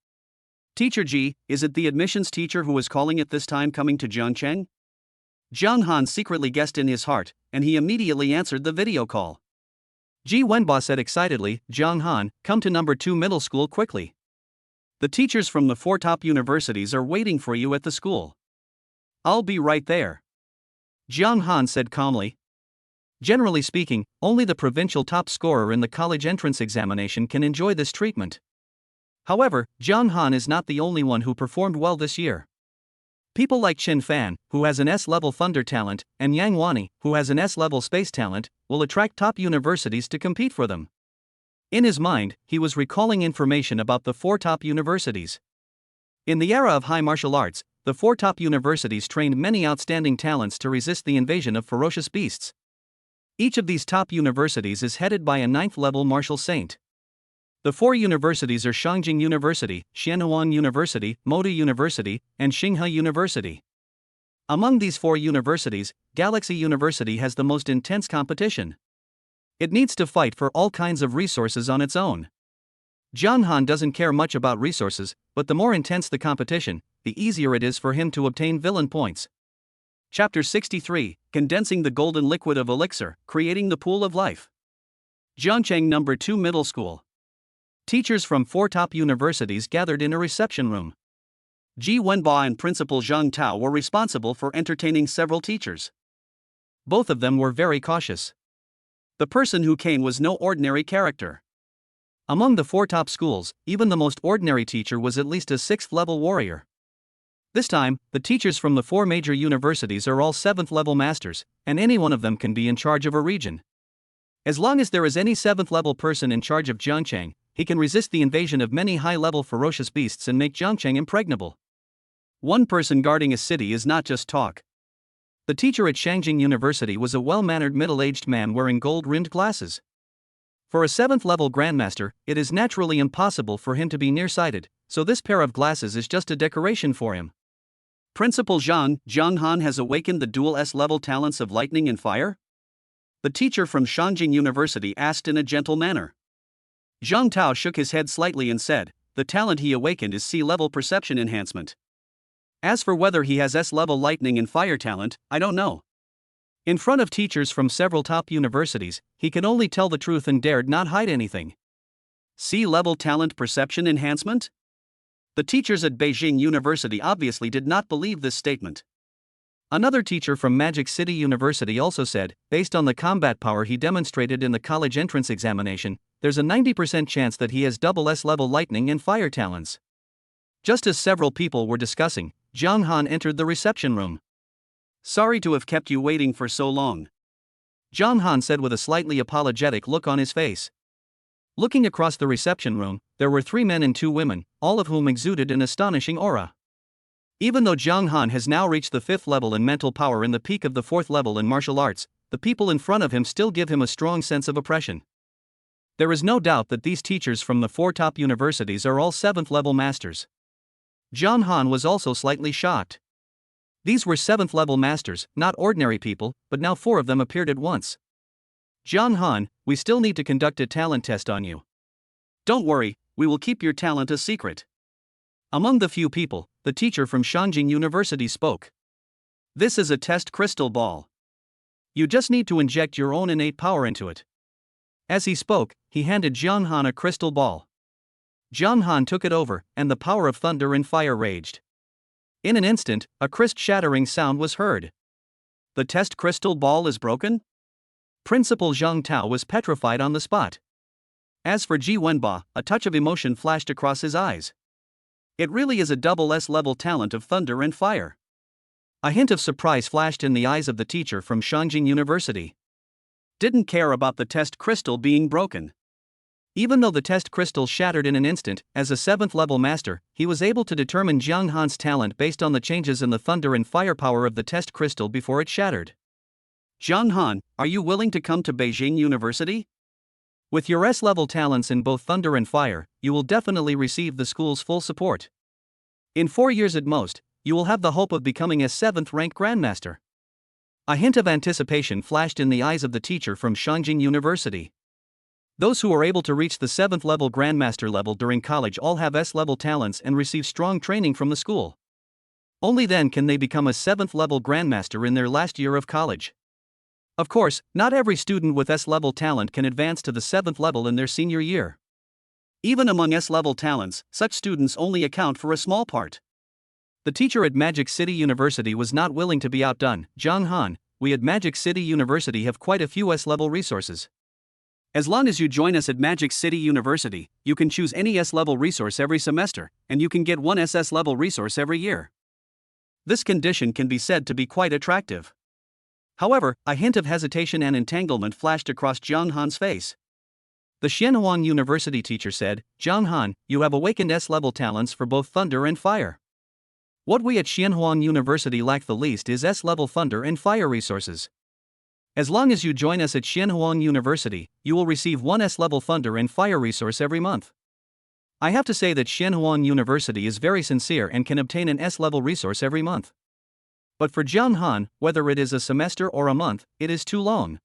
Teacher Ji, is it the admissions teacher who is calling at this time coming to Zhangcheng? Zhang Han secretly guessed in his heart, and he immediately answered the video call. Ji Wenba said excitedly, Zhang Han, come to number 2 middle school quickly. The teachers from the 4 top universities are waiting for you at the school. I'll be right there. Zhang Han said calmly. Generally speaking, only the provincial top scorer in the college entrance examination can enjoy this treatment. However, Zhang Han is not the only one who performed well this year. People like Chen Fan, who has an S-level thunder talent, and Yang Wani, who has an S-level space talent, will attract top universities to compete for them. In his mind, he was recalling information about the 4 top universities. In the era of high martial arts, the 4 top universities trained many outstanding talents to resist the invasion of ferocious beasts. Each of these top universities is headed by a 9th-level martial saint. The 4 universities are Shangjing University, Xianhuan University, Moda University, and Xinghe University. Among these 4 universities, Galaxy University has the most intense competition. It needs to fight for all kinds of resources on its own. Zhang Han doesn't care much about resources, but the more intense the competition, the easier it is for him to obtain villain points. Chapter 63, Condensing the Golden Liquid of Elixir, Creating the Pool of Life. Zhangcheng Number 2 Middle School. Teachers from 4 top universities gathered in a reception room. Ji Wenba and Principal Zhang Tao were responsible for entertaining several teachers. Both of them were very cautious. The person who came was no ordinary character. Among the 4 top schools, even the most ordinary teacher was at least a 6th-level warrior. This time, the teachers from the 4 major universities are all 7th-level masters, and any one of them can be in charge of a region. As long as there is any 7th-level person in charge of Zhangcheng, he can resist the invasion of many high-level ferocious beasts and make Zhangcheng impregnable. One person guarding a city is not just talk. The teacher at Shangjing University was a well-mannered middle-aged man wearing gold-rimmed glasses. For a 7th level Grandmaster, it is naturally impossible for him to be nearsighted, so this pair of glasses is just a decoration for him. Principal Zhang Han has awakened the dual S-level talents of lightning and fire? The teacher from Shanjing University asked in a gentle manner. Zhang Tao shook his head slightly and said, the talent he awakened is C-level perception enhancement. As for whether he has S-level lightning and fire talent, I don't know. In front of teachers from several top universities, he could only tell the truth and dared not hide anything. C-level talent perception enhancement? The teachers at Beijing University obviously did not believe this statement. Another teacher from Magic City University also said, based on the combat power he demonstrated in the college entrance examination, there's a 90% chance that he has double S-level lightning and fire talents. Just as several people were discussing, Zhang Han entered the reception room. Sorry to have kept you waiting for so long, Zhang Han said with a slightly apologetic look on his face. Looking across the reception room, there were 3 men and 2 women, all of whom exuded an astonishing aura. Even though Zhang Han has now reached the 5th level in mental power and the peak of the 4th level in martial arts, the people in front of him still give him a strong sense of oppression. There is no doubt that these teachers from the 4 top universities are all 7th level masters. Zhang Han was also slightly shocked. These were 7th level masters, not ordinary people, but now 4 of them appeared at once. Zhang Han, we still need to conduct a talent test on you. Don't worry, we will keep your talent a secret. Among the few people, the teacher from Shanjing University spoke. This is a test crystal ball. You just need to inject your own innate power into it. As he spoke, he handed Zhang Han a crystal ball. Zhang Han took it over, and the power of thunder and fire raged. In an instant, a crisp shattering sound was heard. The test crystal ball is broken? Principal Zhang Tao was petrified on the spot. As for Ji Wenba, a touch of emotion flashed across his eyes. It really is a double S-level talent of thunder and fire. A hint of surprise flashed in the eyes of the teacher from Shanjing University. Didn't care about the test crystal being broken. Even though the test crystal shattered in an instant, as a 7th level master, he was able to determine Zhang Han's talent based on the changes in the thunder and fire power of the test crystal before it shattered. Zhang Han, are you willing to come to Beijing University? With your S-level talents in both thunder and fire, you will definitely receive the school's full support. In 4 years at most, you will have the hope of becoming a 7th rank Grandmaster. A hint of anticipation flashed in the eyes of the teacher from Shanjing University. Those who are able to reach the 7th level Grandmaster level during college all have S-level talents and receive strong training from the school. Only then can they become a 7th level Grandmaster in their last year of college. Of course, not every student with S-level talent can advance to the 7th level in their senior year. Even among S-level talents, such students only account for a small part. The teacher at Magic City University was not willing to be outdone. Zhang Han, we at Magic City University have quite a few S-level resources. As long as you join us at Magic City University, you can choose any S-level resource every semester, and you can get one SS-level resource every year. This condition can be said to be quite attractive. However, a hint of hesitation and entanglement flashed across Zhang Han's face. The Xianhuang University teacher said, Zhang Han, you have awakened S-level talents for both thunder and fire. What we at Xianhuang University lack the least is S-level thunder and fire resources. As long as you join us at Xianhuang University, you will receive one S-level thunder and fire resource every month. I have to say that Xianhuang University is very sincere and can obtain an S-level resource every month. But for Zhang Han, whether it is a semester or a month, it is too long.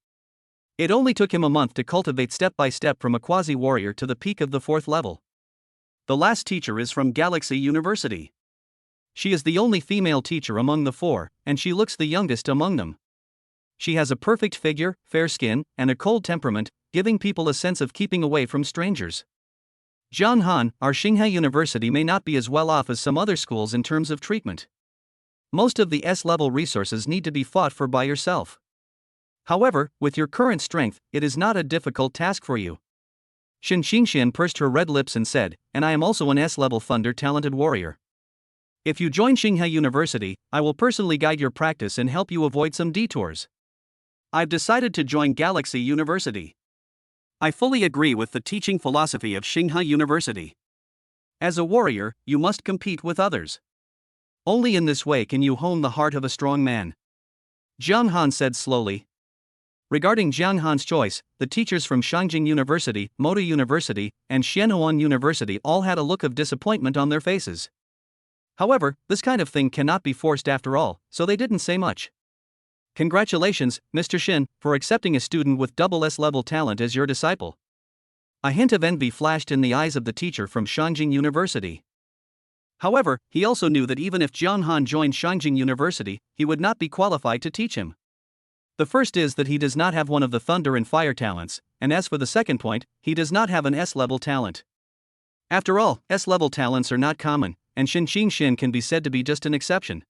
It only took him a month to cultivate step by step from a quasi-warrior to the peak of the 4th level. The last teacher is from Galaxy University. She is the only female teacher among the 4, and she looks the youngest among them. She has a perfect figure, fair skin, and a cold temperament, giving people a sense of keeping away from strangers. Zhang Han, our Xinghai University may not be as well off as some other schools in terms of treatment. Most of the S-level resources need to be fought for by yourself. However, with your current strength, it is not a difficult task for you. Shen Xingxian pursed her red lips and said, and I am also an S-level thunder-talented warrior. If you join Xinghai University, I will personally guide your practice and help you avoid some detours. I've decided to join Galaxy University. I fully agree with the teaching philosophy of Xinghai University. As a warrior, you must compete with others. Only in this way can you hone the heart of a strong man. Zhang Han said slowly. Regarding Jiang Han's choice, the teachers from Shangjing University, Moda University, and Xianhuan University all had a look of disappointment on their faces. However, this kind of thing cannot be forced after all, so they didn't say much. Congratulations, Mr. Shin, for accepting a student with double S-level talent as your disciple. A hint of envy flashed in the eyes of the teacher from Shangjing University. However, he also knew that even if Jiang Han joined Shangjing University, he would not be qualified to teach him. The first is that he does not have one of the thunder and fire talents, and as for the second point, he does not have an S-level talent. After all, S-level talents are not common, and Shinxing Xin can be said to be just an exception.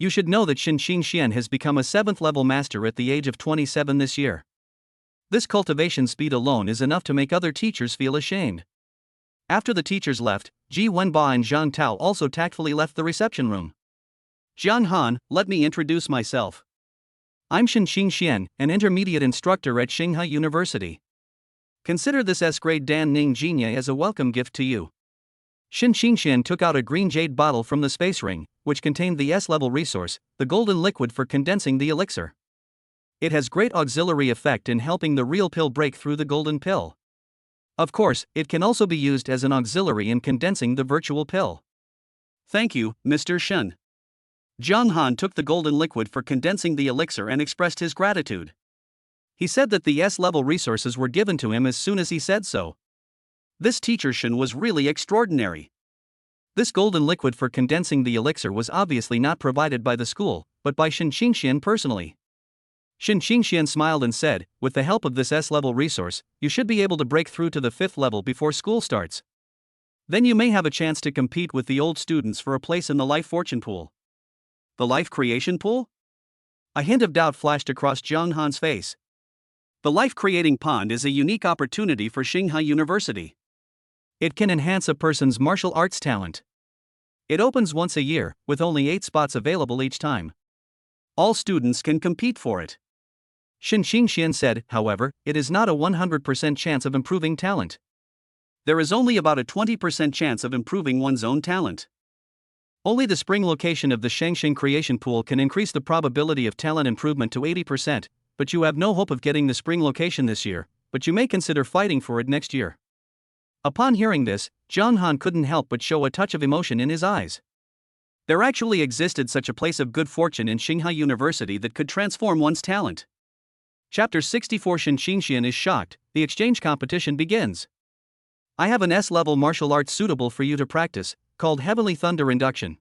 You should know that Shinxing Xian has become a 7th-level master at the age of 27 this year. This cultivation speed alone is enough to make other teachers feel ashamed. After the teachers left, Ji Wenba and Zhang Tao also tactfully left the reception room. Jiang Han, let me introduce myself. I'm Shinxing Xian, an intermediate instructor at Tsinghua University. Consider this S-grade Dan Ning Jinya as a welcome gift to you. Shinxing Xian took out a green jade bottle from the space ring, which contained the S-level resource, the golden liquid for condensing the elixir. It has great auxiliary effect in helping the real pill break through the golden pill. Of course, it can also be used as an auxiliary in condensing the virtual pill. Thank you, Mr. Shen. Jiang Han took the golden liquid for condensing the elixir and expressed his gratitude. He said that the S-level resources were given to him as soon as he said so. This teacher Shen was really extraordinary. This golden liquid for condensing the elixir was obviously not provided by the school, but by Shinxing Xian personally. Shinxing Xian smiled and said, with the help of this S-level resource, you should be able to break through to the 5th level before school starts. Then you may have a chance to compete with the old students for a place in the life fortune pool. The life creation pool? A hint of doubt flashed across Jiang Han's face. The life creating pond is a unique opportunity for Tsinghua University. It can enhance a person's martial arts talent. It opens once a year, with only 8 spots available each time. All students can compete for it. Shinxing Xian said, however, it is not a 100% chance of improving talent. There is only about a 20% chance of improving one's own talent. Only the spring location of the Shangxing creation pool can increase the probability of talent improvement to 80%, but you have no hope of getting the spring location this year, but you may consider fighting for it next year. Upon hearing this, Jiang Han couldn't help but show a touch of emotion in his eyes. There actually existed such a place of good fortune in Tsinghua University that could transform one's talent. Chapter 64 Shinxing Xian is shocked, the exchange competition begins. I have an S-level martial art suitable for you to practice, called Heavenly Thunder Induction.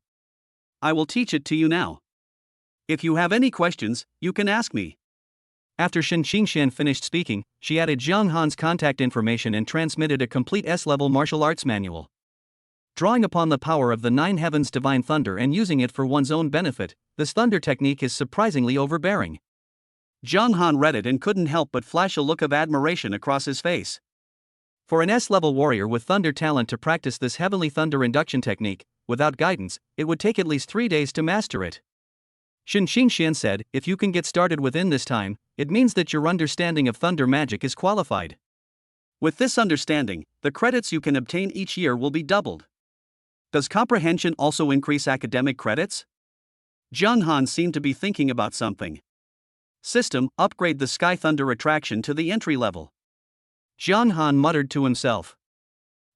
I will teach it to you now. If you have any questions, you can ask me. After Shinxing Xian finished speaking, she added Jiang Han's contact information and transmitted a complete S-level martial arts manual. Drawing upon the power of the 9 heavens divine thunder and using it for one's own benefit, this thunder technique is surprisingly overbearing. Jiang Han read it and couldn't help but flash a look of admiration across his face. For an S-level warrior with thunder talent to practice this heavenly thunder induction technique, without guidance, it would take at least 3 days to master it. Shinxing Xian said, if you can get started within this time, it means that your understanding of thunder magic is qualified. With this understanding, the credits you can obtain each year will be doubled. Does comprehension also increase academic credits? Jiang Han seemed to be thinking about something. System, upgrade the Sky Thunder attraction to the entry level. Jiang Han muttered to himself.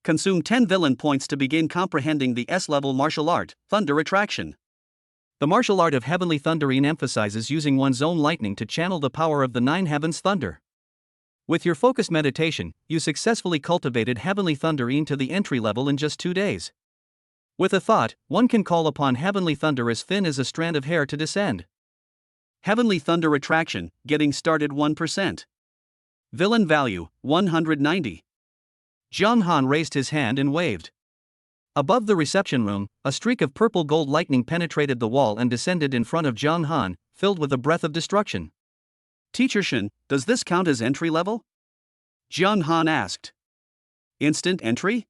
Consume 10 villain points to begin comprehending the S-level martial art, Thunder Attraction. The martial art of Heavenly Thundering emphasizes using one's own lightning to channel the power of the 9 heavens thunder. With your focused meditation, you successfully cultivated Heavenly Thundering to the entry level in just 2 days. With a thought, one can call upon Heavenly Thunder as thin as a strand of hair to descend. Heavenly Thunder Attraction, getting started 1%. Villain value, 190. Jiang Han raised his hand and waved. Above the reception room, a streak of purple gold lightning penetrated the wall and descended in front of Jiang Han, filled with a breath of destruction. Teacher Shen, does this count as entry level? Jiang Han asked. Instant entry?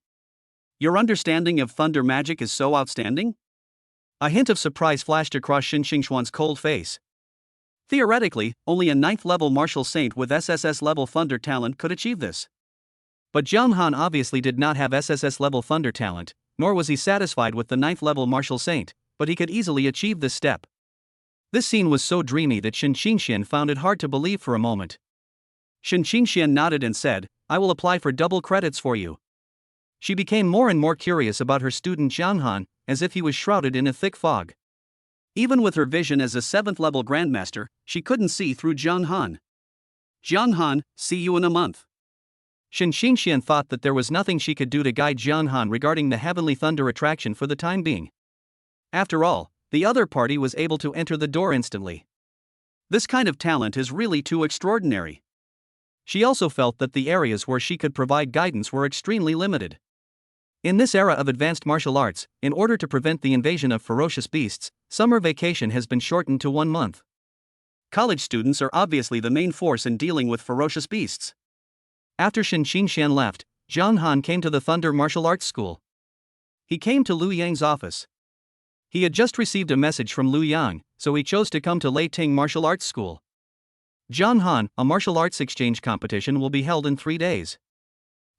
Your understanding of thunder magic is so outstanding? A hint of surprise flashed across Shinxing Xuan's cold face. Theoretically, only a 9th level martial saint with SSS level thunder talent could achieve this. But Jiang Han obviously did not have SSS level thunder talent, nor was he satisfied with the 9th level martial saint, but he could easily achieve this step. This scene was so dreamy that Shen Qingxian found it hard to believe for a moment. Shen Qingxian nodded and said, "I will apply for double credits for you." She became more and more curious about her student Jiang Han, as if he was shrouded in a thick fog. Even with her vision as a 7th-level grandmaster, she couldn't see through Jiang Han. "Jiang Han, see you in a month." Shen Qingxian thought that there was nothing she could do to guide Jiang Han regarding the Heavenly Thunder attraction for the time being. After all, the other party was able to enter the door instantly. This kind of talent is really too extraordinary. She also felt that the areas where she could provide guidance were extremely limited. In this era of advanced martial arts, in order to prevent the invasion of ferocious beasts, summer vacation has been shortened to 1 month. College students are obviously the main force in dealing with ferocious beasts. After Shen Qingxian left, Jiang Han came to the Thunder Martial Arts School. He came to Liu Yang's office. He had just received a message from Liu Yang, so he chose to come to Lei Ting Martial Arts School. "Jiang Han, a martial arts exchange competition will be held in 3 days.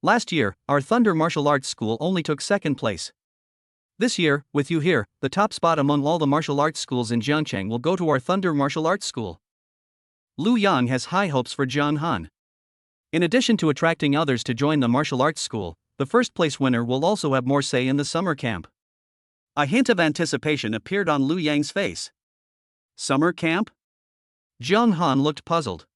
Last year, our Thunder Martial Arts School only took 2nd place. This year, with you here, the top spot among all the martial arts schools in Jiangcheng will go to our Thunder Martial Arts School." Liu Yang has high hopes for Jiang Han. In addition to attracting others to join the martial arts school, the first-place winner will also have more say in the summer camp. A hint of anticipation appeared on Liu Yang's face. Summer camp? Jiang Han looked puzzled.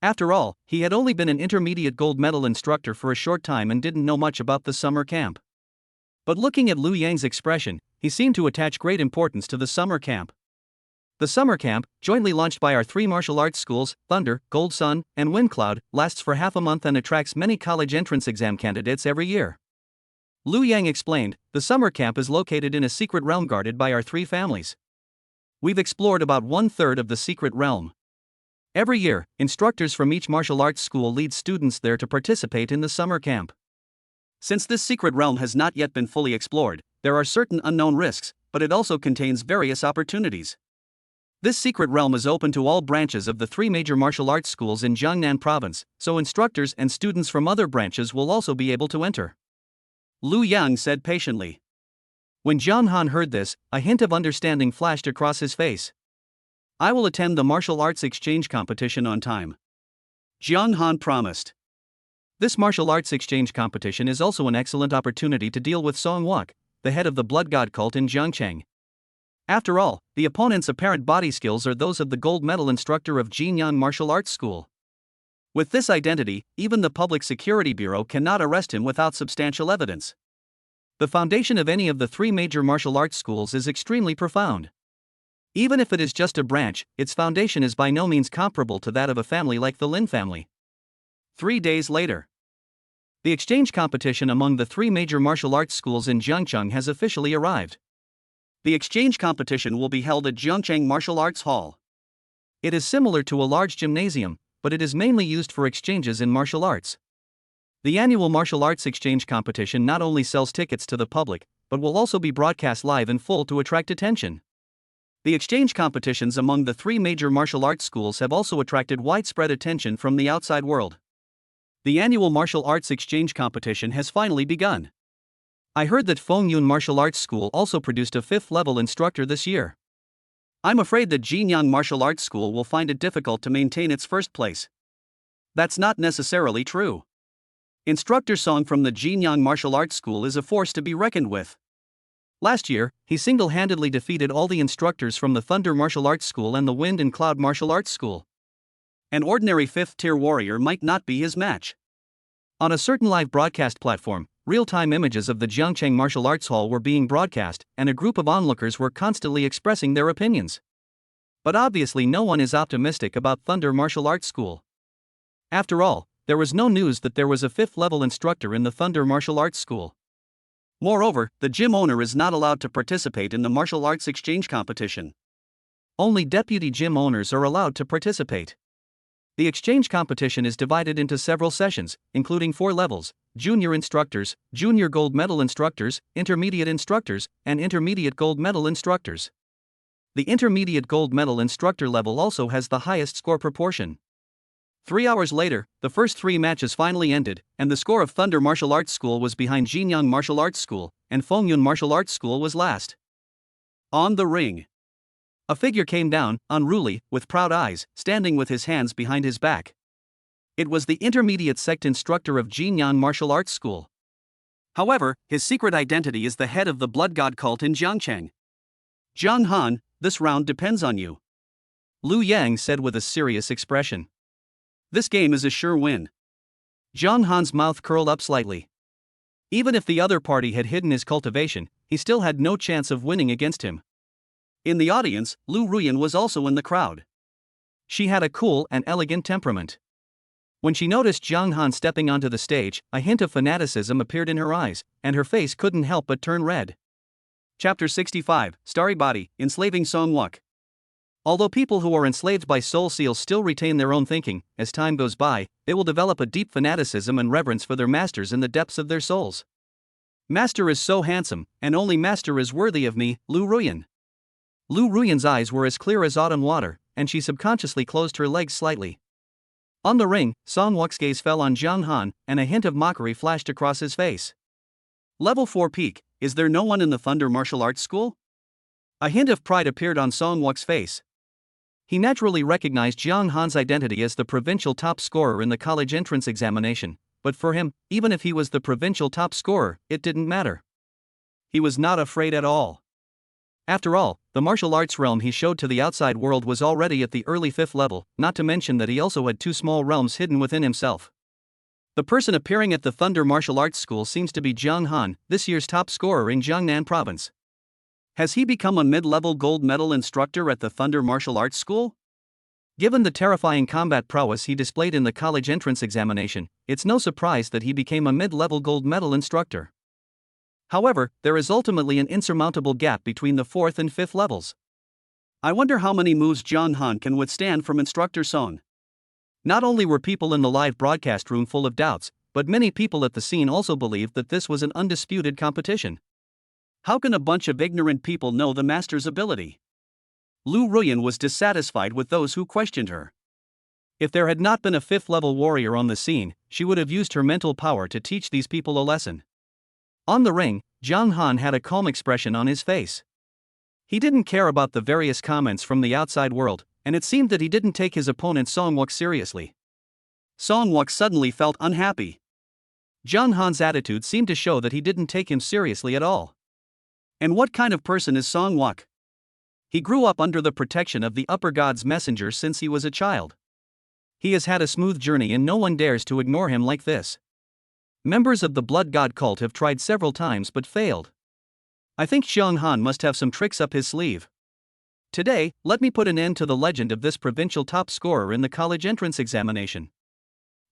After all, he had only been an intermediate gold medal instructor for a short time and didn't know much about the summer camp. But looking at Liu Yang's expression, he seemed to attach great importance to the summer camp. The summer camp, jointly launched by our 3 martial arts schools, Thunder, Gold Sun, and Wind Cloud, lasts for half a month and attracts many college entrance exam candidates every year. Liu Yang explained, "The summer camp is located in a secret realm guarded by our 3 families. We've explored about 1/3 of the secret realm. Every year, instructors from each martial arts school lead students there to participate in the summer camp. Since this secret realm has not yet been fully explored, there are certain unknown risks, but it also contains various opportunities. This secret realm is open to all branches of the 3 major martial arts schools in Jiangnan province, so instructors and students from other branches will also be able to enter." Liu Yang said patiently. When Jiang Han heard this, a hint of understanding flashed across his face. "I will attend the martial arts exchange competition on time," Jiang Han promised. This martial arts exchange competition is also an excellent opportunity to deal with Song Wuk, the head of the blood god cult in Jiangcheng. After all, the opponent's apparent body skills are those of the gold medal instructor of Jinyang Martial Arts School. With this identity, even the Public Security Bureau cannot arrest him without substantial evidence. The foundation of any of the 3 major martial arts schools is extremely profound. Even if it is just a branch, its foundation is by no means comparable to that of a family like the Lin family. 3 days later, the exchange competition among the 3 major martial arts schools in Jiangcheng has officially arrived. The exchange competition will be held at Jiangcheng Martial Arts Hall. It is similar to a large gymnasium, but it is mainly used for exchanges in martial arts. The annual martial arts exchange competition not only sells tickets to the public, but will also be broadcast live in full to attract attention. The exchange competitions among the 3 major martial arts schools have also attracted widespread attention from the outside world. The annual martial arts exchange competition has finally begun. I heard that Fengyun Martial Arts School also produced a 5th-level instructor this year. I'm afraid that Jinyang Martial Arts School will find it difficult to maintain its 1st place. That's not necessarily true. Instructor Song from the Jinyang Martial Arts School is a force to be reckoned with. Last year, he single-handedly defeated all the instructors from the Thunder Martial Arts School and the Wind and Cloud Martial Arts School. An ordinary 5th-tier warrior might not be his match. On a certain live broadcast platform, real-time images of the Jiangcheng Martial Arts Hall were being broadcast, and a group of onlookers were constantly expressing their opinions. But obviously no one is optimistic about Thunder Martial Arts School. After all, there was no news that there was a 5th-level instructor in the Thunder Martial Arts School. Moreover, the gym owner is not allowed to participate in the martial arts exchange competition. Only deputy gym owners are allowed to participate. The exchange competition is divided into several sessions, including 4 levels: junior instructors, junior gold medal instructors, intermediate instructors, and intermediate gold medal instructors. The intermediate gold medal instructor level also has the highest score proportion. 3 hours later, the first 3 matches finally ended, and the score of Thunder Martial Arts School was behind Jinyang Martial Arts School, and Fengyun Martial Arts School was last. On the ring. A figure came down, unruly, with proud eyes, standing with his hands behind his back. It was the intermediate sect instructor of Jinyan Martial Arts School. However, his secret identity is the head of the blood god cult in Jiangcheng. Zhang Han, this round depends on you, Liu Yang said with a serious expression. This game is a sure win. Zhang Han's mouth curled up slightly. Even if the other party had hidden his cultivation, he still had no chance of winning against him. In the audience, Lu Ruyan was also in the crowd. She had a cool and elegant temperament. When she noticed Zhang Han stepping onto the stage, a hint of fanaticism appeared in her eyes, and her face couldn't help but turn red. Chapter 65, Starry Body, Enslaving Song Wuk. Although people who are enslaved by soul seals still retain their own thinking, as time goes by, they will develop a deep fanaticism and reverence for their masters in the depths of their souls. Master is so handsome, and only master is worthy of me, Lu Ruyan. Lu Ruyan's eyes were as clear as autumn water, and she subconsciously closed her legs slightly. On the ring, Song Wuk's gaze fell on Zhang Han, and a hint of mockery flashed across his face. Level 4 peak, is there no one in the Thunder Martial Arts School? A hint of pride appeared on Song Wuk's face. He naturally recognized Zhang Han's identity as the provincial top scorer in the college entrance examination, but for him, even if he was the provincial top scorer, it didn't matter. He was not afraid at all. After all, the martial arts realm he showed to the outside world was already at the early 5th level, not to mention that he also had 2 small realms hidden within himself. The person appearing at the Thunder Martial Arts School seems to be Zhang Han, this year's top scorer in Jiangnan Province. Has he become a mid-level gold medal instructor at the Thunder Martial Arts School? Given the terrifying combat prowess he displayed in the college entrance examination, it's no surprise that he became a mid-level gold medal instructor. However, there is ultimately an insurmountable gap between the 4th and 5th levels. I wonder how many moves Zhang Han can withstand from Instructor Song. Not only were people in the live broadcast room full of doubts, but many people at the scene also believed that this was an undisputed competition. How can a bunch of ignorant people know the master's ability? Lu Ruyan was dissatisfied with those who questioned her. If there had not been a 5th level warrior on the scene, she would have used her mental power to teach these people a lesson. On the ring, Zhang Han had a calm expression on his face. He didn't care about the various comments from the outside world, and it seemed that he didn't take his opponent Song Wuk seriously. Song Wuk suddenly felt unhappy. Zhang Han's attitude seemed to show that he didn't take him seriously at all. And what kind of person is Song Wuk? He grew up under the protection of the Upper God's messenger since he was a child. He has had a smooth journey and no one dares to ignore him like this. Members of the Blood God cult have tried several times but failed. I think Zhang Han must have some tricks up his sleeve. Today, let me put an end to the legend of this provincial top scorer in the college entrance examination.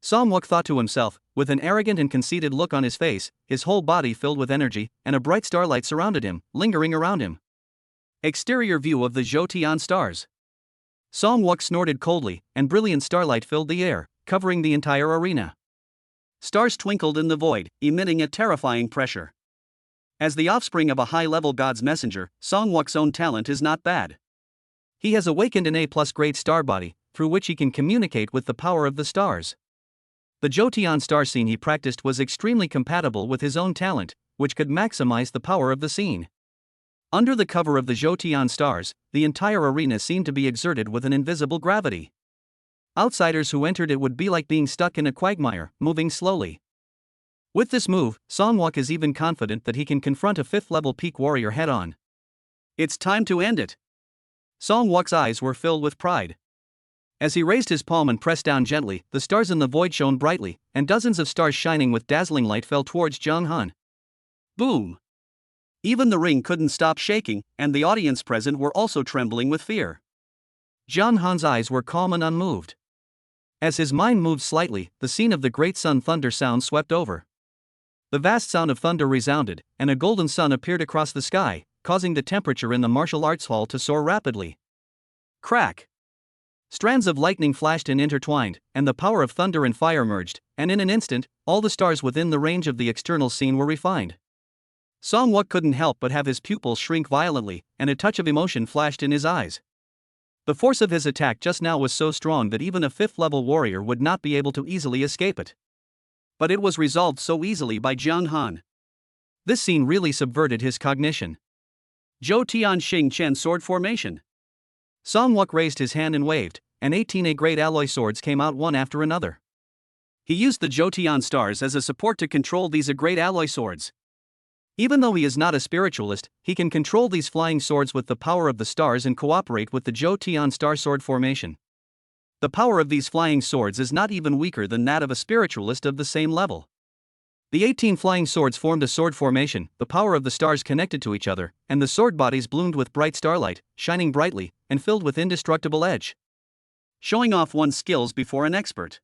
Song Wuk thought to himself, with an arrogant and conceited look on his face, his whole body filled with energy, and a bright starlight surrounded him, lingering around him. Exterior view of the Zhoutian stars. Song Wuk snorted coldly, and brilliant starlight filled the air, covering the entire arena. Stars twinkled in the void, emitting a terrifying pressure. As the offspring of a high-level god's messenger, Song Wuk's own talent is not bad. He has awakened an A+ grade star body, through which he can communicate with the power of the stars. The Zhoutian star scene he practiced was extremely compatible with his own talent, which could maximize the power of the scene. Under the cover of the Zhoutian stars, the entire arena seemed to be exerted with an invisible gravity. Outsiders who entered it would be like being stuck in a quagmire, moving slowly. With this move, Song Wuk is even confident that he can confront a 5th level peak warrior head-on. It's time to end it. Song Wuk's eyes were filled with pride. As he raised his palm and pressed down gently, the stars in the void shone brightly, and dozens of stars shining with dazzling light fell towards Zhang Han. Boom! Even the ring couldn't stop shaking, and the audience present were also trembling with fear. Zhang Han's eyes were calm and unmoved. As his mind moved slightly, the scene of the great sun thunder sound swept over. The vast sound of thunder resounded, and a golden sun appeared across the sky, causing the temperature in the martial arts hall to soar rapidly. Crack! Strands of lightning flashed and intertwined, and the power of thunder and fire merged, and in an instant, all the stars within the range of the external scene were refined. Song Wuk couldn't help but have his pupils shrink violently, and a touch of emotion flashed in his eyes. The force of his attack just now was so strong that even a 5th level warrior would not be able to easily escape it. But it was resolved so easily by Zhang Han. This scene really subverted his cognition. Zhou Tian Xing Chen sword formation. Song Wook raised his hand and waved, and 18 A-grade alloy swords came out one after another. He used the Jotian stars as a support to control these A-grade alloy swords. Even though he is not a spiritualist, he can control these flying swords with the power of the stars and cooperate with the Jotian star sword formation. The power of these flying swords is not even weaker than that of a spiritualist of the same level. The 18 flying swords formed a sword formation, the power of the stars connected to each other, and the sword bodies bloomed with bright starlight, shining brightly, and filled with indestructible edge. Showing off one's skills before an expert.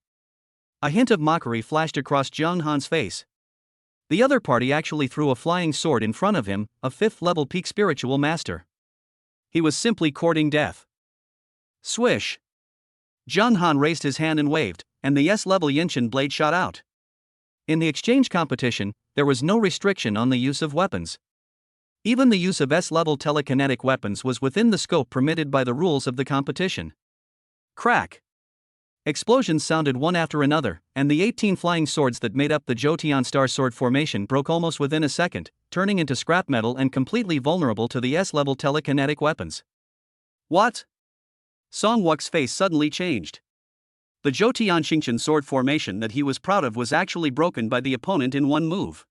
A hint of mockery flashed across Jung Han's face. The other party actually threw a flying sword in front of him, a 5th-level peak spiritual master. He was simply courting death. Swish! Jung Han raised his hand and waved, and the S-level Yinshin blade shot out. In the exchange competition, there was no restriction on the use of weapons. Even the use of S-level telekinetic weapons was within the scope permitted by the rules of the competition. Crack! Explosions sounded one after another, and the 18 flying swords that made up the Jotian star sword formation broke almost within a second, turning into scrap metal and completely vulnerable to the S-level telekinetic weapons. What? Song Wook's face suddenly changed. The Jotian Xingqian sword formation that he was proud of was actually broken by the opponent in one move.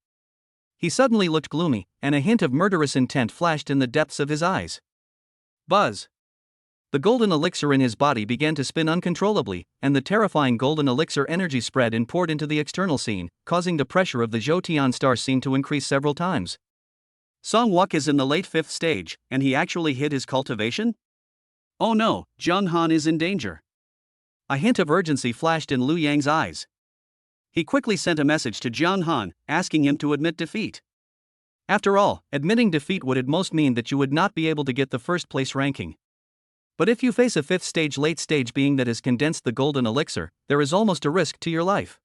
He suddenly looked gloomy, and a hint of murderous intent flashed in the depths of his eyes. Buzz! The golden elixir in his body began to spin uncontrollably, and the terrifying golden elixir energy spread and poured into the external scene, causing the pressure of the Jotian star scene to increase several times. Song Wook is in the late 5th stage, and he actually hid his cultivation? Oh no, Jung Han is in danger. A hint of urgency flashed in Liu Yang's eyes. He quickly sent a message to Jung Han, asking him to admit defeat. After all, admitting defeat would at most mean that you would not be able to get the first place ranking. But if you face a 5th stage late stage being that has condensed the golden elixir, there is almost a risk to your life.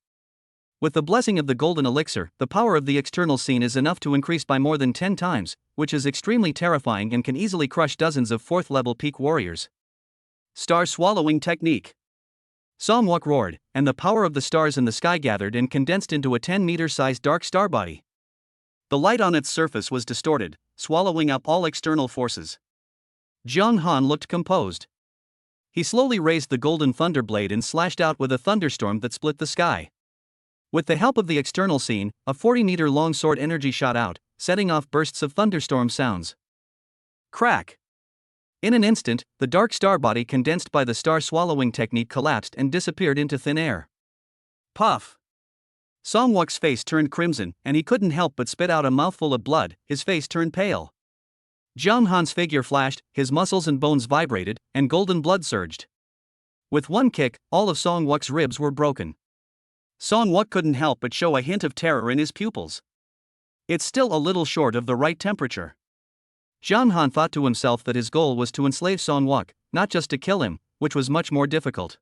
With the blessing of the golden elixir, the power of the external scene is enough to increase by more than 10 times, which is extremely terrifying and can easily crush dozens of 4th-level peak warriors. Star swallowing technique. Song Wook roared, and the power of the stars in the sky gathered and condensed into a 10-meter-sized dark star body. The light on its surface was distorted, swallowing up all external forces. Jung Han looked composed. He slowly raised the golden thunder blade and slashed out with a thunderstorm that split the sky. With the help of the external scene, a 40-meter-long sword energy shot out, setting off bursts of thunderstorm sounds. Crack! In an instant, the dark star body condensed by the star swallowing technique collapsed and disappeared into thin air. Puff! Song Wook's face turned crimson, and he couldn't help but spit out a mouthful of blood. His face turned pale. Jung Han's figure flashed, his muscles and bones vibrated, and golden blood surged. With one kick, all of Song Wook's ribs were broken. Song Wook couldn't help but show a hint of terror in his pupils. It's still a little short of the right temperature. Jung Han thought to himself that his goal was to enslave Song Wook, not just to kill him, which was much more difficult.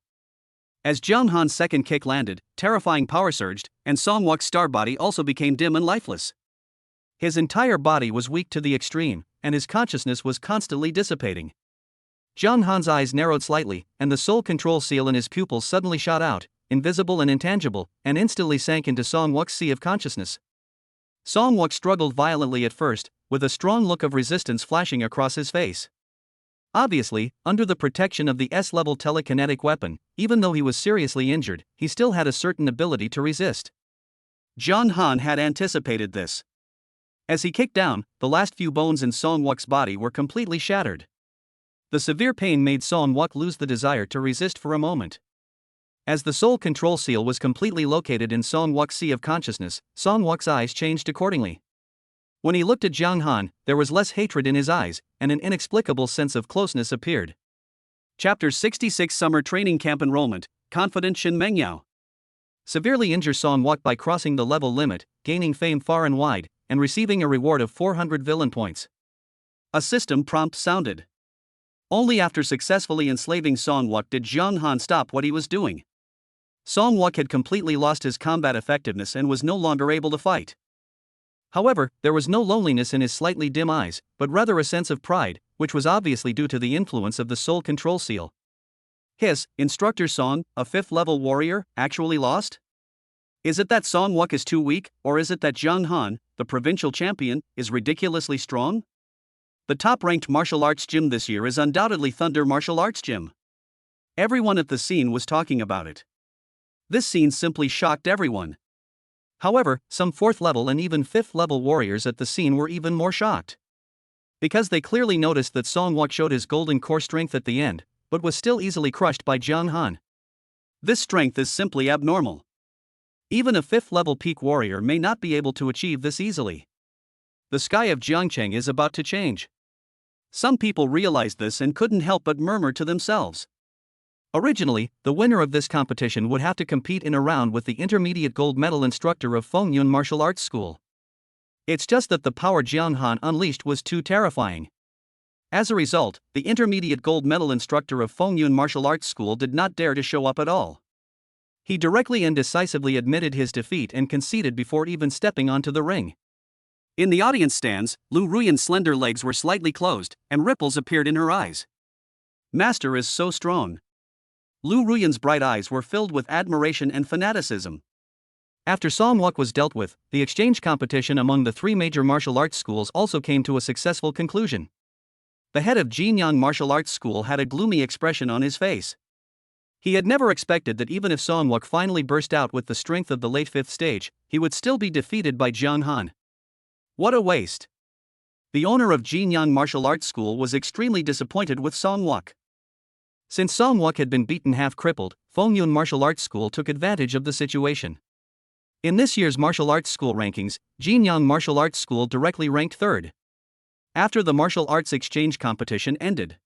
As Jung Han's second kick landed, terrifying power surged, and Song Wook's star body also became dim and lifeless. His entire body was weak to the extreme, and his consciousness was constantly dissipating. Jung Han's eyes narrowed slightly, and the soul control seal in his pupils suddenly shot out, invisible and intangible, and instantly sank into Song Wook's sea of consciousness. Song Wook struggled violently at first, with a strong look of resistance flashing across his face. Obviously, under the protection of the S-level telekinetic weapon, even though he was seriously injured, he still had a certain ability to resist. Jung Han had anticipated this. As he kicked down, the last few bones in Song Wook's body were completely shattered. The severe pain made Song Wook lose the desire to resist for a moment. As the soul control seal was completely located in Song Wook's sea of consciousness, Song Wook's eyes changed accordingly. When he looked at Jung Han, there was less hatred in his eyes, and an inexplicable sense of closeness appeared. Chapter 66 Summer Training Camp Enrollment, Confident Shin Mengyao. Severely injure Song Wook by crossing the level limit, gaining fame far and wide, and receiving a reward of 400 villain points. A system prompt sounded. Only after successfully enslaving Song Wook did Jung Han stop what he was doing. Song Wook had completely lost his combat effectiveness and was no longer able to fight. However, there was no loneliness in his slightly dim eyes, but rather a sense of pride, which was obviously due to the influence of the soul control seal. His, Instructor Song, a 5th-level warrior, actually lost? Is it that Song Wook is too weak, or is it that Jung Han, the provincial champion, is ridiculously strong? The top-ranked martial arts gym this year is undoubtedly Thunder Martial Arts Gym. Everyone at the scene was talking about it. This scene simply shocked everyone. However, some 4th level and even 5th level warriors at the scene were even more shocked. Because they clearly noticed that Song Wook showed his golden core strength at the end, but was still easily crushed by Jiang Han. This strength is simply abnormal. Even a 5th level peak warrior may not be able to achieve this easily. The sky of Jiangcheng is about to change. Some people realized this and couldn't help but murmur to themselves. Originally, the winner of this competition would have to compete in a round with the intermediate gold medal instructor of Fengyun Martial Arts School. It's just that the power Jiang Han unleashed was too terrifying. As a result, the intermediate gold medal instructor of Fengyun Martial Arts School did not dare to show up at all. He directly and decisively admitted his defeat and conceded before even stepping onto the ring. In the audience stands, Lu Ruyan's slender legs were slightly closed, and ripples appeared in her eyes. Master is so strong. Lu Ruyan's bright eyes were filled with admiration and fanaticism. After Song Wook was dealt with, the exchange competition among the 3 major martial arts schools also came to a successful conclusion. The head of Jinyang Martial Arts School had a gloomy expression on his face. He had never expected that even if Song Wook finally burst out with the strength of the late 5th stage, he would still be defeated by Jiang Han. What a waste! The owner of Jinyang Martial Arts School was extremely disappointed with Song Wook. Since Song Wook had been beaten half-crippled, Fengyun Martial Arts School took advantage of the situation. In this year's martial arts school rankings, Jinyang Martial Arts School directly ranked 3rd. After the martial arts exchange competition ended,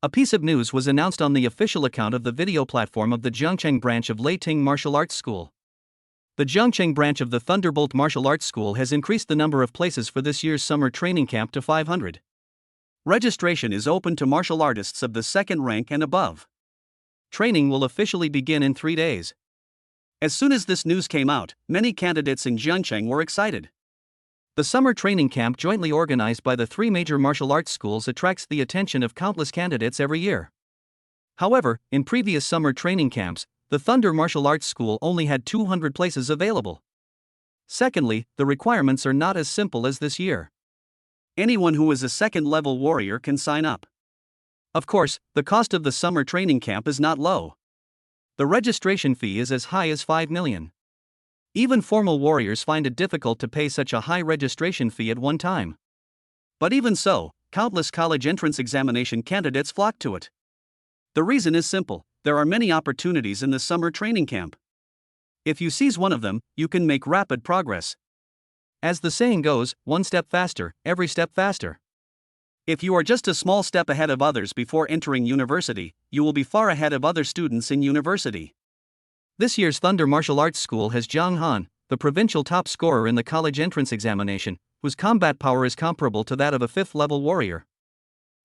a piece of news was announced on the official account of the video platform of the Jiangcheng branch of Leiting Martial Arts School. The Jiangcheng branch of the Thunderbolt Martial Arts School has increased the number of places for this year's summer training camp to 500. Registration is open to martial artists of the 2nd rank and above. Training will officially begin in 3 days. As soon as this news came out, many candidates in Jiangcheng were excited. The summer training camp jointly organized by the 3 major martial arts schools attracts the attention of countless candidates every year. However, in previous summer training camps, the Thunder Martial Arts School only had 200 places available. Secondly, the requirements are not as simple as this year. Anyone who is a 2nd-level warrior can sign up. Of course, the cost of the summer training camp is not low. The registration fee is as high as 5 million. Even formal warriors find it difficult to pay such a high registration fee at one time. But even so, countless college entrance examination candidates flock to it. The reason is simple: there are many opportunities in the summer training camp. If you seize one of them, you can make rapid progress. As the saying goes, one step faster, every step faster. If you are just a small step ahead of others before entering university, you will be far ahead of other students in university. This year's Thunder Martial Arts School has Jiang Han, the provincial top scorer in the college entrance examination, whose combat power is comparable to that of a 5th-level warrior.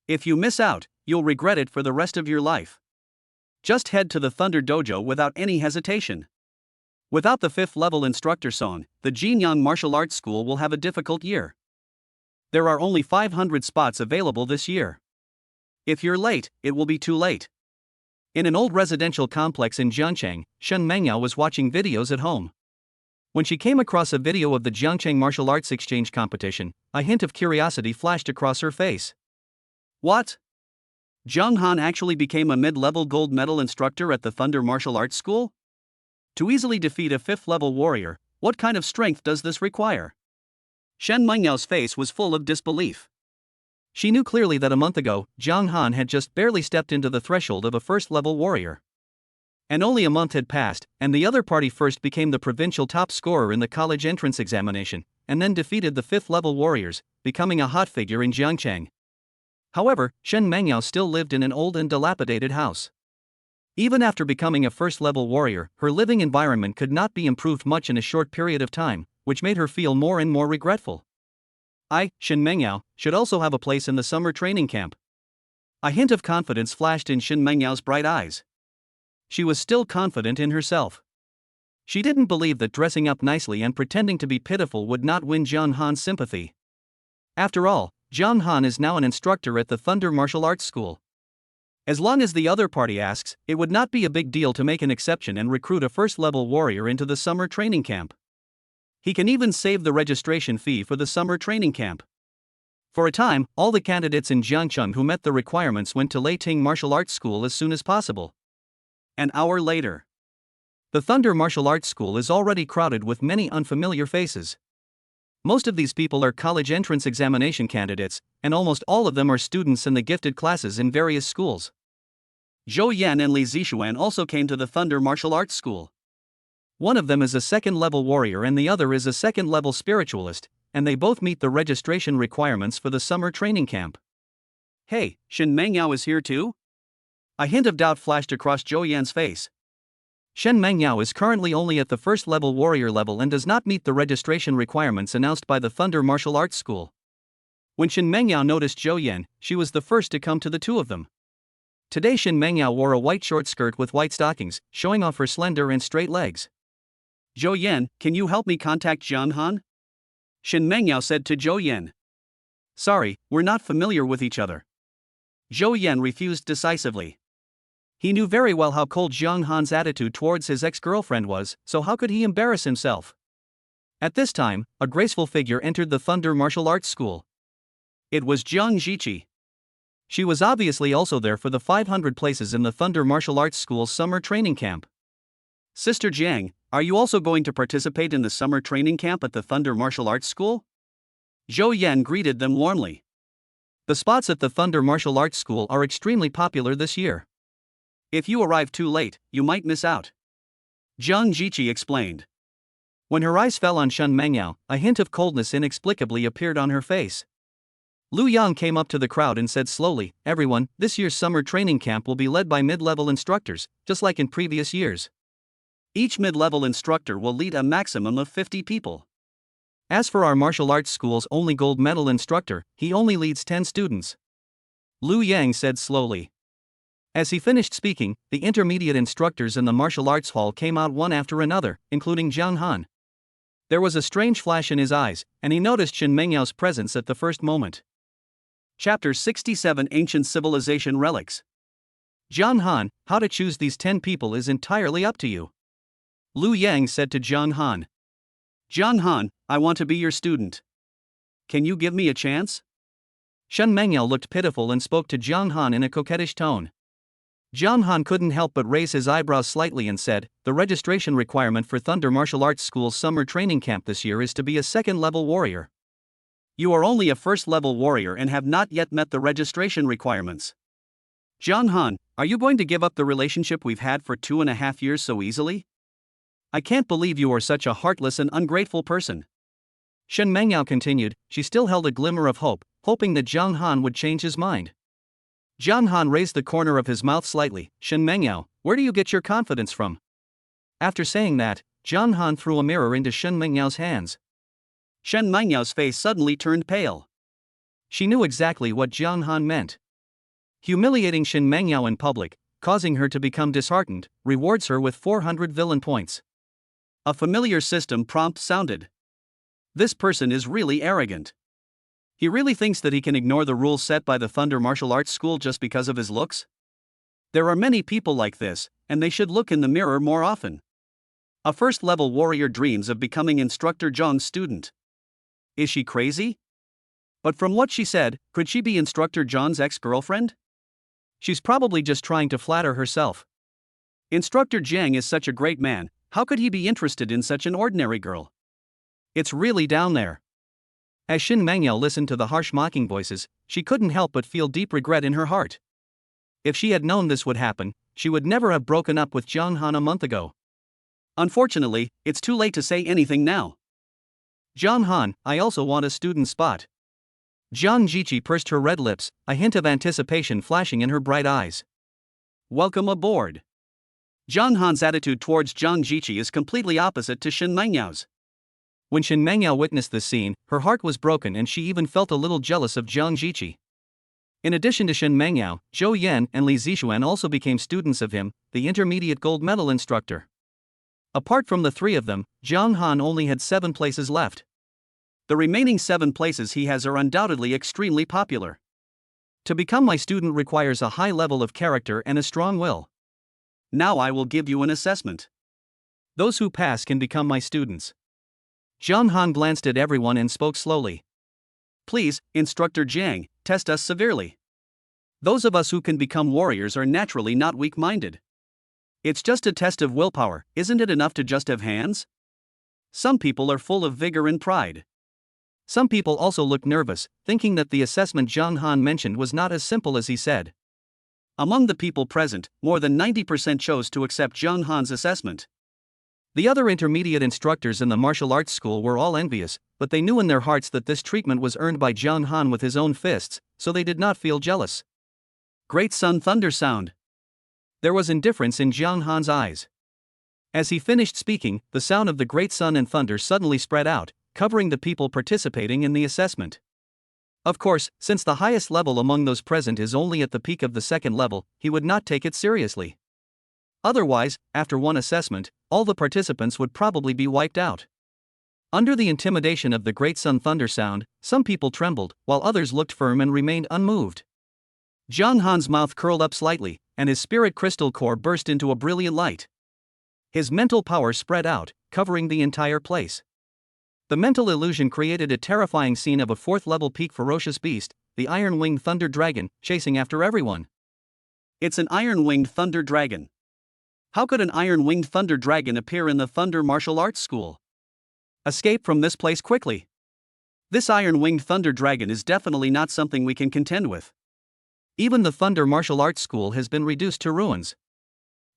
If you miss out, you'll regret it for the rest of your life. Just head to the Thunder Dojo without any hesitation. Without the 5th-level instructor Song, the Jinyang Martial Arts School will have a difficult year. There are only 500 spots available this year. If you're late, it will be too late. In an old residential complex in Jiangcheng, Shen Mengyao was watching videos at home. When she came across a video of the Jiangcheng Martial Arts Exchange competition, a hint of curiosity flashed across her face. What? Jiang Han actually became a mid-level gold medal instructor at the Thunder Martial Arts School? To easily defeat a 5th-level warrior, what kind of strength does this require? Shen Mengyao's face was full of disbelief. She knew clearly that a month ago, Jiang Han had just barely stepped into the threshold of a 1st-level warrior. And only a month had passed, and the other party first became the provincial top scorer in the college entrance examination, and then defeated the 5th-level warriors, becoming a hot figure in Jiangcheng. However, Shen Mengyao still lived in an old and dilapidated house. Even after becoming a 1st-level warrior, her living environment could not be improved much in a short period of time, which made her feel more and more regretful. Shen Mengyao, should also have a place in the summer training camp. A hint of confidence flashed in Shen Mengyao's bright eyes. She was still confident in herself. She didn't believe that dressing up nicely and pretending to be pitiful would not win Jiang Han's sympathy. After all, Jiang Han is now an instructor at the Thunder Martial Arts School. As long as the other party asks, it would not be a big deal to make an exception and recruit a 1st-level warrior into the summer training camp. He can even save the registration fee for the summer training camp. For a time, all the candidates in Jiangcheng who met the requirements went to Leiting Martial Arts School as soon as possible. An hour later, the Thunder Martial Arts School is already crowded with many unfamiliar faces. Most of these people are college entrance examination candidates, and almost all of them are students in the gifted classes in various schools. Zhou Yan and Li Zixuan also came to the Thunder Martial Arts School. One of them is a second-level warrior and the other is a second-level spiritualist, and they both meet the registration requirements for the summer training camp. Hey, Shen Mengyao is here too? A hint of doubt flashed across Zhou Yan's face. Shen Mengyao is currently only at the first-level warrior level and does not meet the registration requirements announced by the Thunder Martial Arts School. When Shen Mengyao noticed Zhou Yan, she was the first to come to the two of them. Today Shen Mengyao wore a white short skirt with white stockings, showing off her slender and straight legs. Zhou Yan, can you help me contact Jiang Han? Shen Mengyao said to Zhou Yan. Sorry, we're not familiar with each other. Zhou Yan refused decisively. He knew very well how cold Jiang Han's attitude towards his ex-girlfriend was, so how could he embarrass himself? At this time, a graceful figure entered the Thunder Martial Arts School. It was Jiang Ziqi. She was obviously also there for the 500 places in the Thunder Martial Arts School's summer training camp. Sister Jiang, are you also going to participate in the summer training camp at the Thunder Martial Arts School? Zhou Yan greeted them warmly. The spots at the Thunder Martial Arts School are extremely popular this year. If you arrive too late, you might miss out. Jiang Ziqi explained. When her eyes fell on Shen Mengyao, a hint of coldness inexplicably appeared on her face. Lu Yang came up to the crowd and said slowly, everyone, this year's summer training camp will be led by mid-level instructors, just like in previous years. Each mid-level instructor will lead a maximum of 50 people. As for our martial arts school's only gold medal instructor, he only leads 10 students. Lu Yang said slowly. As he finished speaking, the intermediate instructors in the martial arts hall came out one after another, including Jiang Han. There was a strange flash in his eyes, and he noticed Shen Mengyao's presence at the first moment. Chapter 67 Ancient Civilization Relics. Jiang Han, how to choose these 10 people is entirely up to you. Lu Yang said to Jiang Han. Jiang Han, I want to be your student. Can you give me a chance? Shen Mengyao looked pitiful and spoke to Jiang Han in a coquettish tone. Jiang Han couldn't help but raise his eyebrows slightly and said, the registration requirement for Thunder Martial Arts School's summer training camp this year is to be a second-level warrior. You are only a first-level warrior and have not yet met the registration requirements. Jiang Han, are you going to give up the relationship we've had for 2.5 years so easily? I can't believe you are such a heartless and ungrateful person. Shen Mengyao continued, she still held a glimmer of hope, hoping that Jiang Han would change his mind. Jiang Han raised the corner of his mouth slightly, Shen Mengyao, where do you get your confidence from? After saying that, Jiang Han threw a mirror into Shen Mengyao's hands. Shen Mengyao's face suddenly turned pale. She knew exactly what Jiang Han meant. Humiliating Shen Mengyao in public, causing her to become disheartened, rewards her with 400 villain points. A familiar system prompt sounded. This person is really arrogant. He really thinks that he can ignore the rules set by the Thunder Martial Arts School just because of his looks? There are many people like this, and they should look in the mirror more often. A first-level warrior dreams of becoming Instructor Zhang's student. Is she crazy? But from what she said, could she be Instructor Zhang's ex-girlfriend? She's probably just trying to flatter herself. Instructor Zhang is such a great man, how could he be interested in such an ordinary girl? It's really down there. As Shen Mengyao listened to the harsh mocking voices, she couldn't help but feel deep regret in her heart. If she had known this would happen, she would never have broken up with Jiang Han a month ago. Unfortunately, it's too late to say anything now. Jiang Han, I also want a student spot. Jiang Ziqi pursed her red lips, a hint of anticipation flashing in her bright eyes. Welcome aboard. Jiang Han's attitude towards Jiang Ziqi is completely opposite to Shen Mengyao's. When Shen Mengyao witnessed this scene, her heart was broken and she even felt a little jealous of Jiang Ziqi. In addition to Shen Mengyao, Zhou Yan and Li Zixuan also became students of him, the intermediate gold medal instructor. Apart from the three of them, Jiang Han only had 7 places left. The remaining 7 places he has are undoubtedly extremely popular. To become my student requires a high level of character and a strong will. Now I will give you an assessment. Those who pass can become my students. Jiang Han glanced at everyone and spoke slowly. Please, Instructor Jiang, test us severely. Those of us who can become warriors are naturally not weak-minded. It's just a test of willpower, isn't it enough to just have hands? Some people are full of vigor and pride. Some people also looked nervous, thinking that the assessment Zhang Han mentioned was not as simple as he said. Among the people present, more than 90% chose to accept Zhang Han's assessment. The other intermediate instructors in the martial arts school were all envious, but they knew in their hearts that this treatment was earned by Zhang Han with his own fists, so they did not feel jealous. Great Sun Thunder Sound. There was indifference in Zhang Han's eyes. As he finished speaking, the sound of the great sun and thunder suddenly spread out, covering the people participating in the assessment. Of course, since the highest level among those present is only at the peak of the second level, he would not take it seriously. Otherwise, after one assessment, all the participants would probably be wiped out. Under the intimidation of the great sun thunder sound, some people trembled, while others looked firm and remained unmoved. Zhang Han's mouth curled up slightly, and his spirit crystal core burst into a brilliant light. His mental power spread out, covering the entire place. The mental illusion created a terrifying scene of a fourth-level peak ferocious beast, the iron-winged thunder dragon, chasing after everyone. It's an iron-winged thunder dragon. How could an iron-winged thunder dragon appear in the Thunder Martial Arts School? Escape from this place quickly. This iron-winged thunder dragon is definitely not something we can contend with. Even the Thunder Martial Arts School has been reduced to ruins.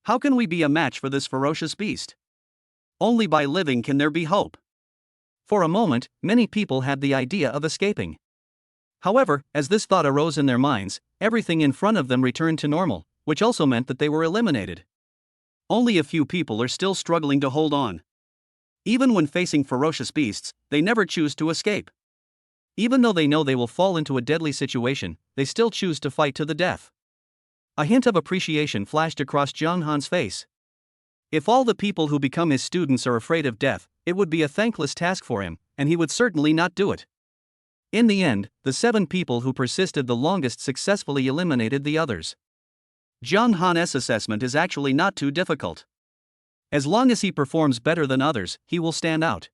How can we be a match for this ferocious beast? Only by living can there be hope. For a moment, many people had the idea of escaping. However, as this thought arose in their minds, everything in front of them returned to normal, which also meant that they were eliminated. Only a few people are still struggling to hold on. Even when facing ferocious beasts, they never choose to escape. Even though they know they will fall into a deadly situation, they still choose to fight to the death. A hint of appreciation flashed across Zhang Han's face. If all the people who become his students are afraid of death, it would be a thankless task for him, and he would certainly not do it. In the end, the 7 people who persisted the longest successfully eliminated the others. Zhang Han's assessment is actually not too difficult. As long as he performs better than others, he will stand out.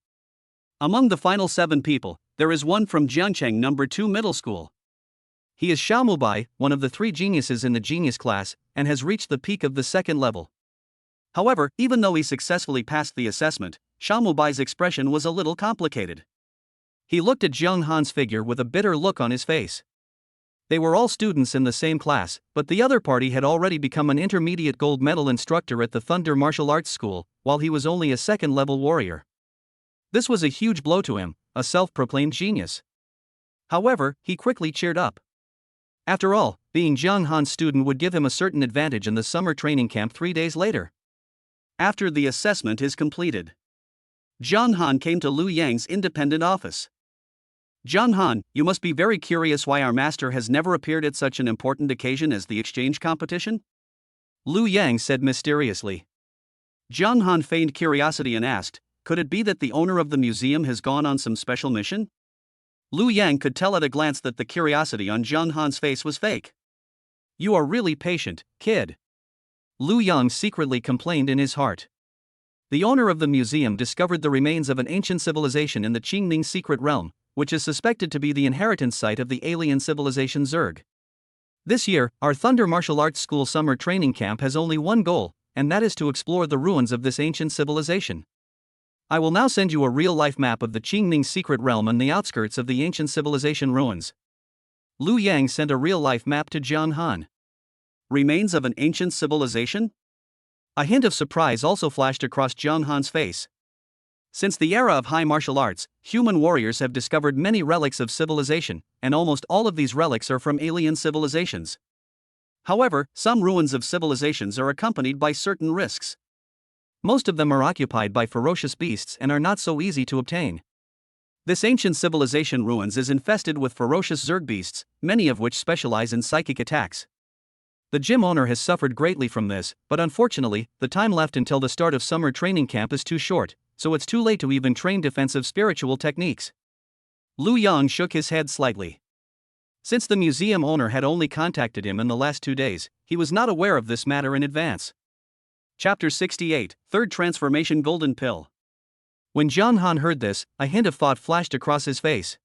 Among the final 7 people, there is one from Jiangcheng No. 2 Middle School. He is Xiaomubai, one of the 3 geniuses in the genius class, and has reached the peak of the second level. However, even though he successfully passed the assessment, Xiaomubai's expression was a little complicated. He looked at Zhang Han's figure with a bitter look on his face. They were all students in the same class, but the other party had already become an intermediate gold medal instructor at the Thunder Martial Arts School, while he was only a second-level warrior. This was a huge blow to him, a self-proclaimed genius. However, he quickly cheered up. After all, being Zhang Han's student would give him a certain advantage in the summer training camp 3 days later. After the assessment is completed, Zhang Han came to Lu Yang's independent office. Zhang Han, you must be very curious why our master has never appeared at such an important occasion as the exchange competition? Lu Yang said mysteriously. Zhang Han feigned curiosity and asked, could it be that the owner of the museum has gone on some special mission? Lu Yang could tell at a glance that the curiosity on Zhang Han's face was fake. You are really patient, kid. Lu Yang secretly complained in his heart. The owner of the museum discovered the remains of an ancient civilization in the Qingning secret realm, which is suspected to be the inheritance site of the alien civilization Zerg. This year, our Thunder Martial Arts School summer training camp has only one goal, and that is to explore the ruins of this ancient civilization. I will now send you a real-life map of the Qingning secret realm on the outskirts of the ancient civilization ruins. Lu Yang sent a real-life map to Zhang Han. Remains of an ancient civilization? A hint of surprise also flashed across Zhang Han's face. Since the era of high martial arts, human warriors have discovered many relics of civilization, and almost all of these relics are from alien civilizations. However, some ruins of civilizations are accompanied by certain risks. Most of them are occupied by ferocious beasts and are not so easy to obtain. This ancient civilization ruins is infested with ferocious Zerg beasts, many of which specialize in psychic attacks. The gym owner has suffered greatly from this, but unfortunately, the time left until the start of summer training camp is too short, so it's too late to even train defensive spiritual techniques. Lu Yang shook his head slightly. Since the museum owner had only contacted him in the last 2 days, he was not aware of this matter in advance. Chapter 68, Third Transformation Golden Pill. When Zhang Han heard this, a hint of thought flashed across his face.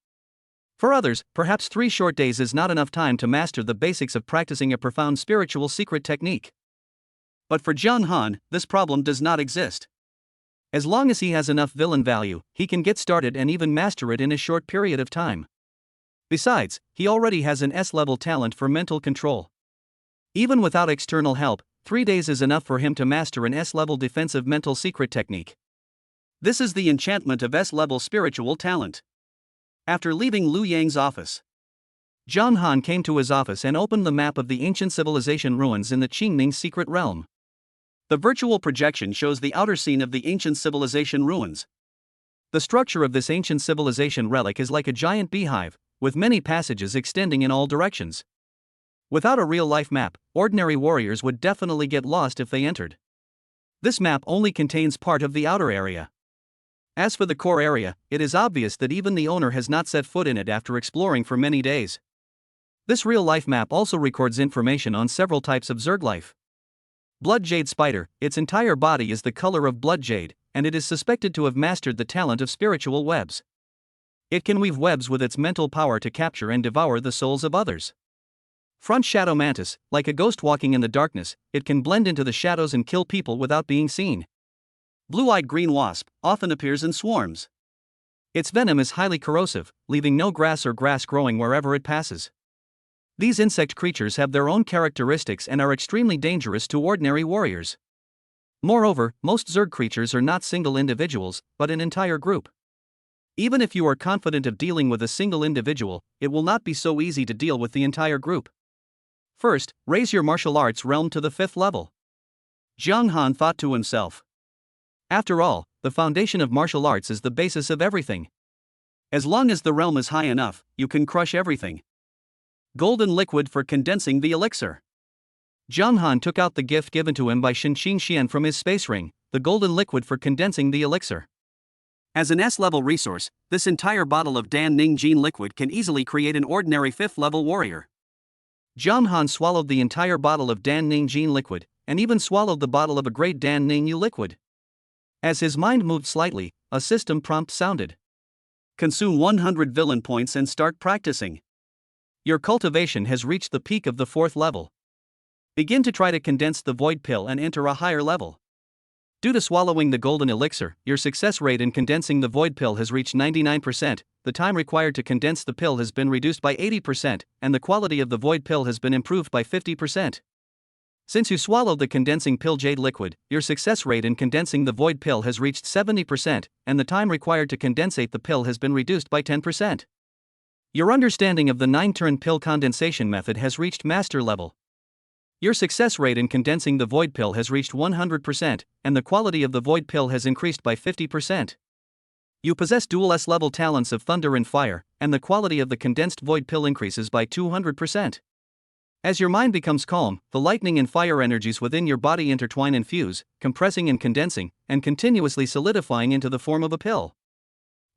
For others, perhaps 3 short days is not enough time to master the basics of practicing a profound spiritual secret technique. But for Jiang Han, this problem does not exist. As long as he has enough villain value, he can get started and even master it in a short period of time. Besides, he already has an S-level talent for mental control. Even without external help, 3 days is enough for him to master an S-level defensive mental secret technique. This is the enchantment of S-level spiritual talent. After leaving Liu Yang's office, Jiang Han came to his office and opened the map of the ancient civilization ruins in the Qingming secret realm. The virtual projection shows the outer scene of the ancient civilization ruins. The structure of this ancient civilization relic is like a giant beehive, with many passages extending in all directions. Without a real-life map, ordinary warriors would definitely get lost if they entered. This map only contains part of the outer area. As for the core area, it is obvious that even the owner has not set foot in it after exploring for many days. This real-life map also records information on several types of Zerg life. Blood Jade Spider, its entire body is the color of blood jade, and it is suspected to have mastered the talent of spiritual webs. It can weave webs with its mental power to capture and devour the souls of others. Front Shadow Mantis, like a ghost walking in the darkness, it can blend into the shadows and kill people without being seen. Blue-eyed green wasp often appears in swarms. Its venom is highly corrosive, leaving no grass or grass growing wherever it passes. These insect creatures have their own characteristics and are extremely dangerous to ordinary warriors. Moreover, most Zerg creatures are not single individuals, but an entire group. Even if you are confident of dealing with a single individual, it will not be so easy to deal with the entire group. First, raise your martial arts realm to the 5th level. Jiang Han thought to himself. After all, the foundation of martial arts is the basis of everything. As long as the realm is high enough, you can crush everything. Golden liquid for condensing the elixir. Jiang Han took out the gift given to him by Shenqing Xian from his space ring, the golden liquid for condensing the elixir. As an S-level resource, this entire bottle of Dan Ning Jin liquid can easily create an ordinary 5th-level warrior. Jiang Han swallowed the entire bottle of Dan Ning Jin liquid, and even swallowed the bottle of a great Dan Ning Yu liquid. As his mind moved slightly, a system prompt sounded. Consume 100 villain points and start practicing. Your cultivation has reached the peak of the 4th level. Begin to try to condense the void pill and enter a higher level. Due to swallowing the golden elixir, your success rate in condensing the void pill has reached 99%, the time required to condense the pill has been reduced by 80%, and the quality of the void pill has been improved by 50%. Since you swallowed the condensing pill jade liquid, your success rate in condensing the void pill has reached 70%, and the time required to condensate the pill has been reduced by 10%. Your understanding of the 9-turn pill condensation method has reached master level. Your success rate in condensing the void pill has reached 100%, and the quality of the void pill has increased by 50%. You possess dual S-level talents of thunder and fire, and the quality of the condensed void pill increases by 200%. As your mind becomes calm, the lightning and fire energies within your body intertwine and fuse, compressing and condensing, and continuously solidifying into the form of a pill.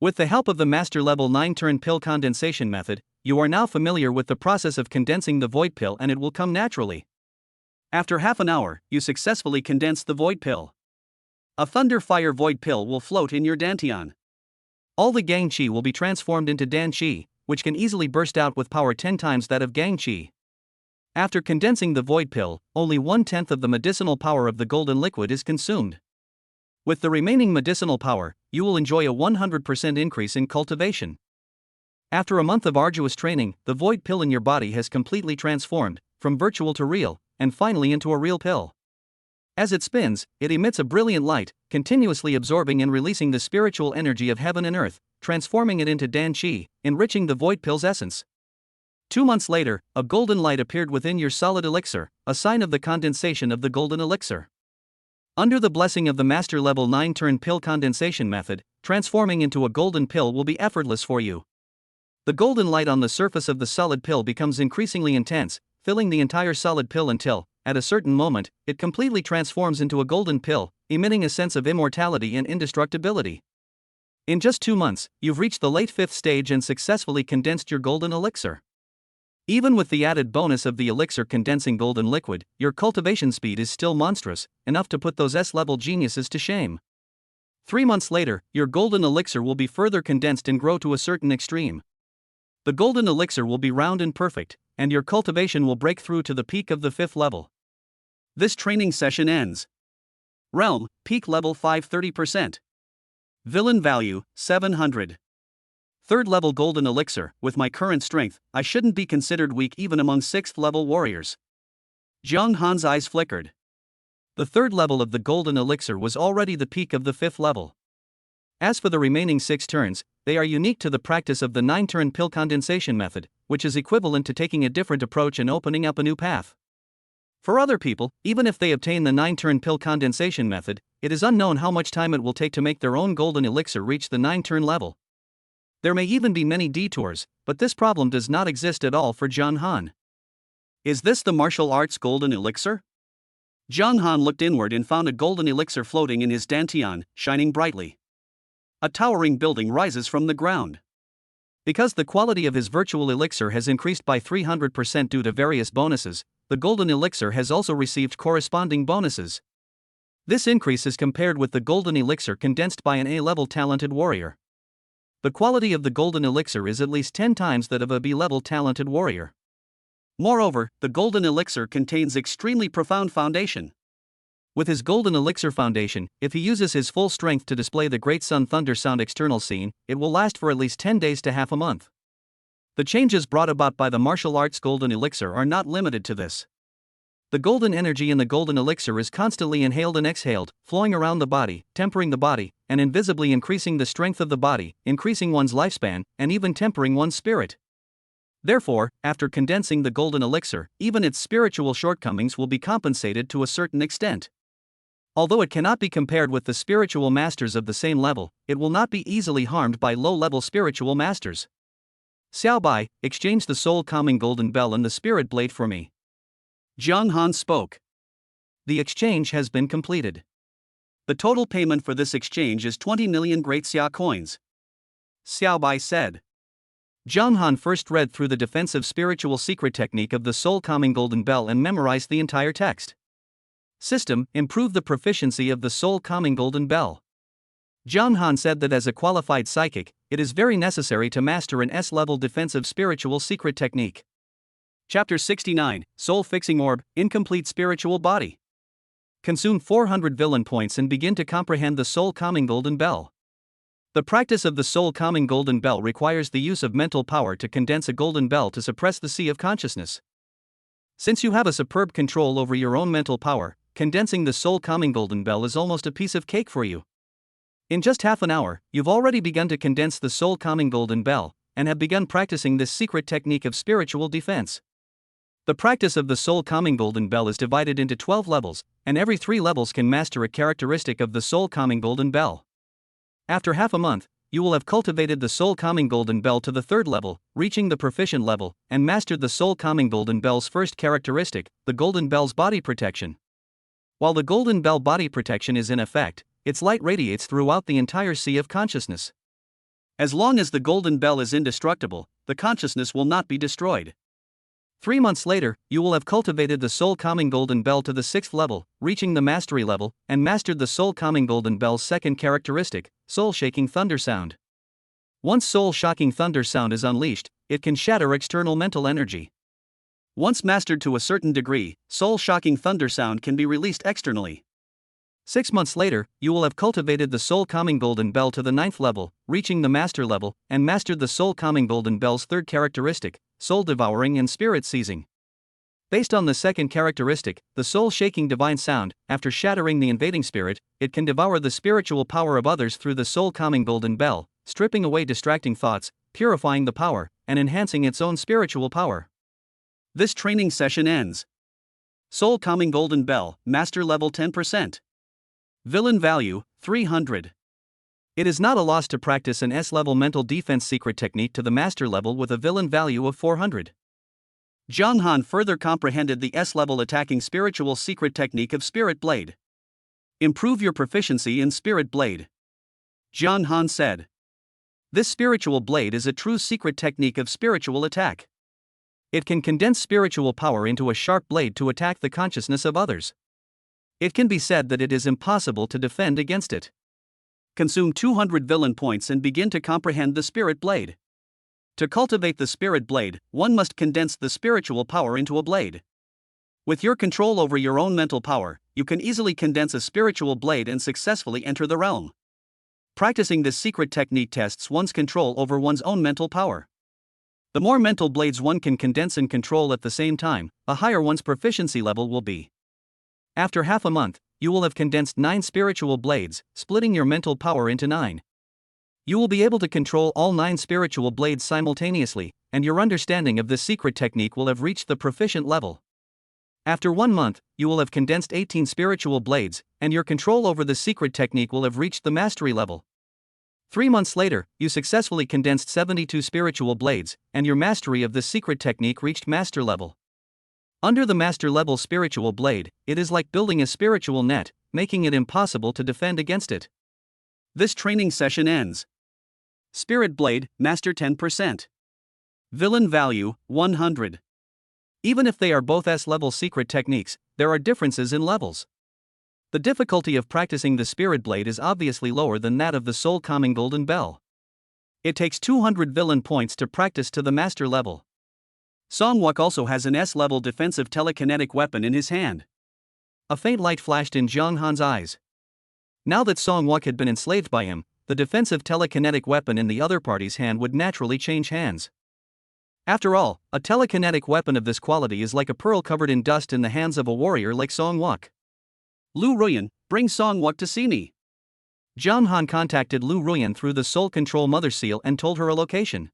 With the help of the Master Level 9-turn pill condensation method, you are now familiar with the process of condensing the void pill and it will come naturally. After half an hour, you successfully condense the void pill. A thunder fire void pill will float in your dantian. All the Gang Qi will be transformed into Dan Qi, which can easily burst out with power 10 times that of Gang Qi. After condensing the void pill, only 1/10 of the medicinal power of the golden liquid is consumed. With the remaining medicinal power, you will enjoy a 100% increase in cultivation. After a month of arduous training, the void pill in your body has completely transformed, from virtual to real, and finally into a real pill. As it spins, it emits a brilliant light, continuously absorbing and releasing the spiritual energy of heaven and earth, transforming it into Dan Qi, enriching the void pill's essence. 2 months later, a golden light appeared within your solid elixir, a sign of the condensation of the golden elixir. Under the blessing of the Master Level 9-turn pill condensation method, transforming into a golden pill will be effortless for you. The golden light on the surface of the solid pill becomes increasingly intense, filling the entire solid pill until, at a certain moment, it completely transforms into a golden pill, emitting a sense of immortality and indestructibility. In just 2 months, you've reached the late 5th stage and successfully condensed your golden elixir. Even with the added bonus of the elixir condensing golden liquid, your cultivation speed is still monstrous, enough to put those S-level geniuses to shame. 3 months later, your golden elixir will be further condensed and grow to a certain extreme. The golden elixir will be round and perfect, and your cultivation will break through to the peak of the 5th level. This training session ends. Realm, peak level 530%. Villain value, 700. 3rd level golden elixir. With my current strength, I shouldn't be considered weak even among 6th level warriors. Jiang Han's eyes flickered. The 3rd level of the golden elixir was already the peak of the 5th level. As for the remaining 6 turns, they are unique to the practice of the 9-turn pill condensation method, which is equivalent to taking a different approach and opening up a new path. For other people, even if they obtain the 9-turn pill condensation method, it is unknown how much time it will take to make their own golden elixir reach the 9-turn level. There may even be many detours, but this problem does not exist at all for Jiang Han. Is this the martial arts golden elixir? Jiang Han looked inward and found a golden elixir floating in his dantian, shining brightly. A towering building rises from the ground. Because the quality of his virtual elixir has increased by 300% due to various bonuses, the golden elixir has also received corresponding bonuses. This increase is compared with the golden elixir condensed by an A-level talented warrior. The quality of the golden elixir is at least 10 times that of a B-level talented warrior. Moreover, the golden elixir contains extremely profound foundation. With his golden elixir foundation, if he uses his full strength to display the Great Sun Thunder Sound external scene, it will last for at least 10 days to half a month. The changes brought about by the martial arts golden elixir are not limited to this. The golden energy in the golden elixir is constantly inhaled and exhaled, flowing around the body, tempering the body, and invisibly increasing the strength of the body, increasing one's lifespan, and even tempering one's spirit. Therefore, after condensing the golden elixir, even its spiritual shortcomings will be compensated to a certain extent. Although it cannot be compared with the spiritual masters of the same level, it will not be easily harmed by low-level spiritual masters. Xiao Bai, exchange the soul-calming golden bell and the spirit blade for me. Jiang Han spoke. The exchange has been completed. The total payment for this exchange is 20 million Great Xia coins. Xiao Bai said. Jiang Han first read through the defensive spiritual secret technique of the soul-calming golden bell and memorized the entire text. System, improve the proficiency of the soul-calming golden bell. Jiang Han said that as a qualified psychic, it is very necessary to master an S-level defensive spiritual secret technique. Chapter 69, Soul-Fixing Orb, Incomplete Spiritual Body. Consume 400 villain points and begin to comprehend the soul-calming golden bell. The practice of the soul-calming golden bell requires the use of mental power to condense a golden bell to suppress the sea of consciousness. Since you have a superb control over your own mental power, condensing the soul-calming golden bell is almost a piece of cake for you. In just half an hour, you've already begun to condense the soul-calming golden bell, and have begun practicing this secret technique of spiritual defense. The practice of the soul-calming golden bell is divided into 12 levels, and every 3 levels can master a characteristic of the soul-calming golden bell. After half a month, you will have cultivated the soul-calming golden bell to the 3rd level, reaching the proficient level, and mastered the soul-calming golden bell's first characteristic, the golden bell's body protection. While the golden bell body protection is in effect, its light radiates throughout the entire sea of consciousness. As long as the golden bell is indestructible, the consciousness will not be destroyed. 3 months later, you will have cultivated the soul-calming golden bell to the 6th level, reaching the mastery level, and mastered the soul-calming golden bell's second characteristic, soul-shaking thunder sound. Once soul-shocking thunder sound is unleashed, it can shatter external mental energy. Once mastered to a certain degree, soul-shocking thunder sound can be released externally. 6 months later, you will have cultivated the soul-calming golden bell to the 9th level, reaching the master level, and mastered the soul-calming golden bell's third characteristic, soul-devouring and spirit-seizing. Based on the second characteristic, the soul-shaking divine sound, after shattering the invading spirit, it can devour the spiritual power of others through the soul-calming golden bell, stripping away distracting thoughts, purifying the power, and enhancing its own spiritual power. This training session ends. Soul-calming golden bell, master level 10%. Villain value, 300. It is not a loss to practice an S-level mental defense secret technique to the master level with a villain value of 400. Jiang Han further comprehended the S-level attacking spiritual secret technique of Spirit Blade. Improve your proficiency in Spirit Blade. Jiang Han said. This spiritual blade is a true secret technique of spiritual attack. It can condense spiritual power into a sharp blade to attack the consciousness of others. It can be said that it is impossible to defend against it. Consume 200 villain points and begin to comprehend the Spirit Blade. To cultivate the spirit blade, one must condense the spiritual power into a blade. With your control over your own mental power, you can easily condense a spiritual blade and successfully enter the realm. Practicing this secret technique tests one's control over one's own mental power. The more mental blades one can condense and control at the same time, the higher one's proficiency level will be. After half a month, you will have condensed 9 spiritual blades, splitting your mental power into 9. You will be able to control all 9 spiritual blades simultaneously, and your understanding of this secret technique will have reached the proficient level. After 1 month, you will have condensed 18 spiritual blades, and your control over the secret technique will have reached the mastery level. 3 months later, you successfully condensed 72 spiritual blades, and your mastery of the secret technique reached master level. Under the master level spiritual blade, it is like building a spiritual net, making it impossible to defend against it. This training session ends. Spirit blade, master 10%. Villain value, 100. Even if they are both S-level secret techniques, there are differences in levels. The difficulty of practicing the spirit blade is obviously lower than that of the soul calming golden bell. It takes 200 villain points to practice to the master level. Songwook also has an S-level defensive telekinetic weapon in his hand. A faint light flashed in Zhang Han's eyes. Now that Songwook had been enslaved by him, the defensive telekinetic weapon in the other party's hand would naturally change hands. After all, a telekinetic weapon of this quality is like a pearl covered in dust in the hands of a warrior like Songwook. Lu Ruyan, bring Songwook to see me. Zhang Han contacted Lu Ruyan through the Soul Control Mother Seal and told her a location.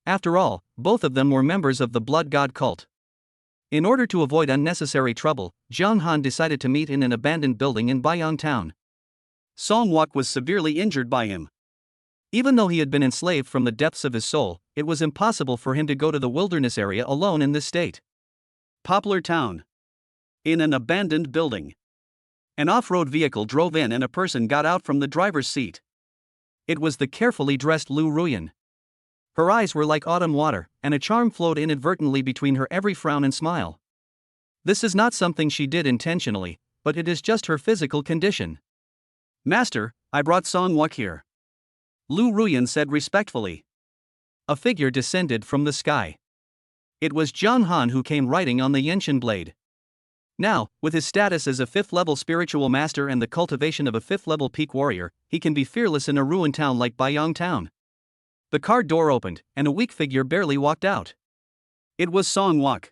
After all, both of them were members of the Blood God cult. In order to avoid unnecessary trouble, Zhang Han decided to meet in an abandoned building in Baiyang town. Songwook was severely injured by him. Even though he had been enslaved from the depths of his soul, it was impossible for him to go to the wilderness area alone in this state. Poplar Town. In an abandoned building. An off-road vehicle drove in and a person got out from the driver's seat. It was the carefully dressed Lu Ruyan. Her eyes were like autumn water, and a charm flowed inadvertently between her every frown and smile. This is not something she did intentionally, but it is just her physical condition. Master, I brought Songwook here. Lu Ruyan said respectfully. A figure descended from the sky. It was Zhang Han who came riding on the Yenshin blade. Now, with his status as a 5th-level spiritual master and the cultivation of a 5th-level peak warrior, he can be fearless in a ruined town like Baiyang town. The car door opened, and a weak figure barely walked out. It was Songwook.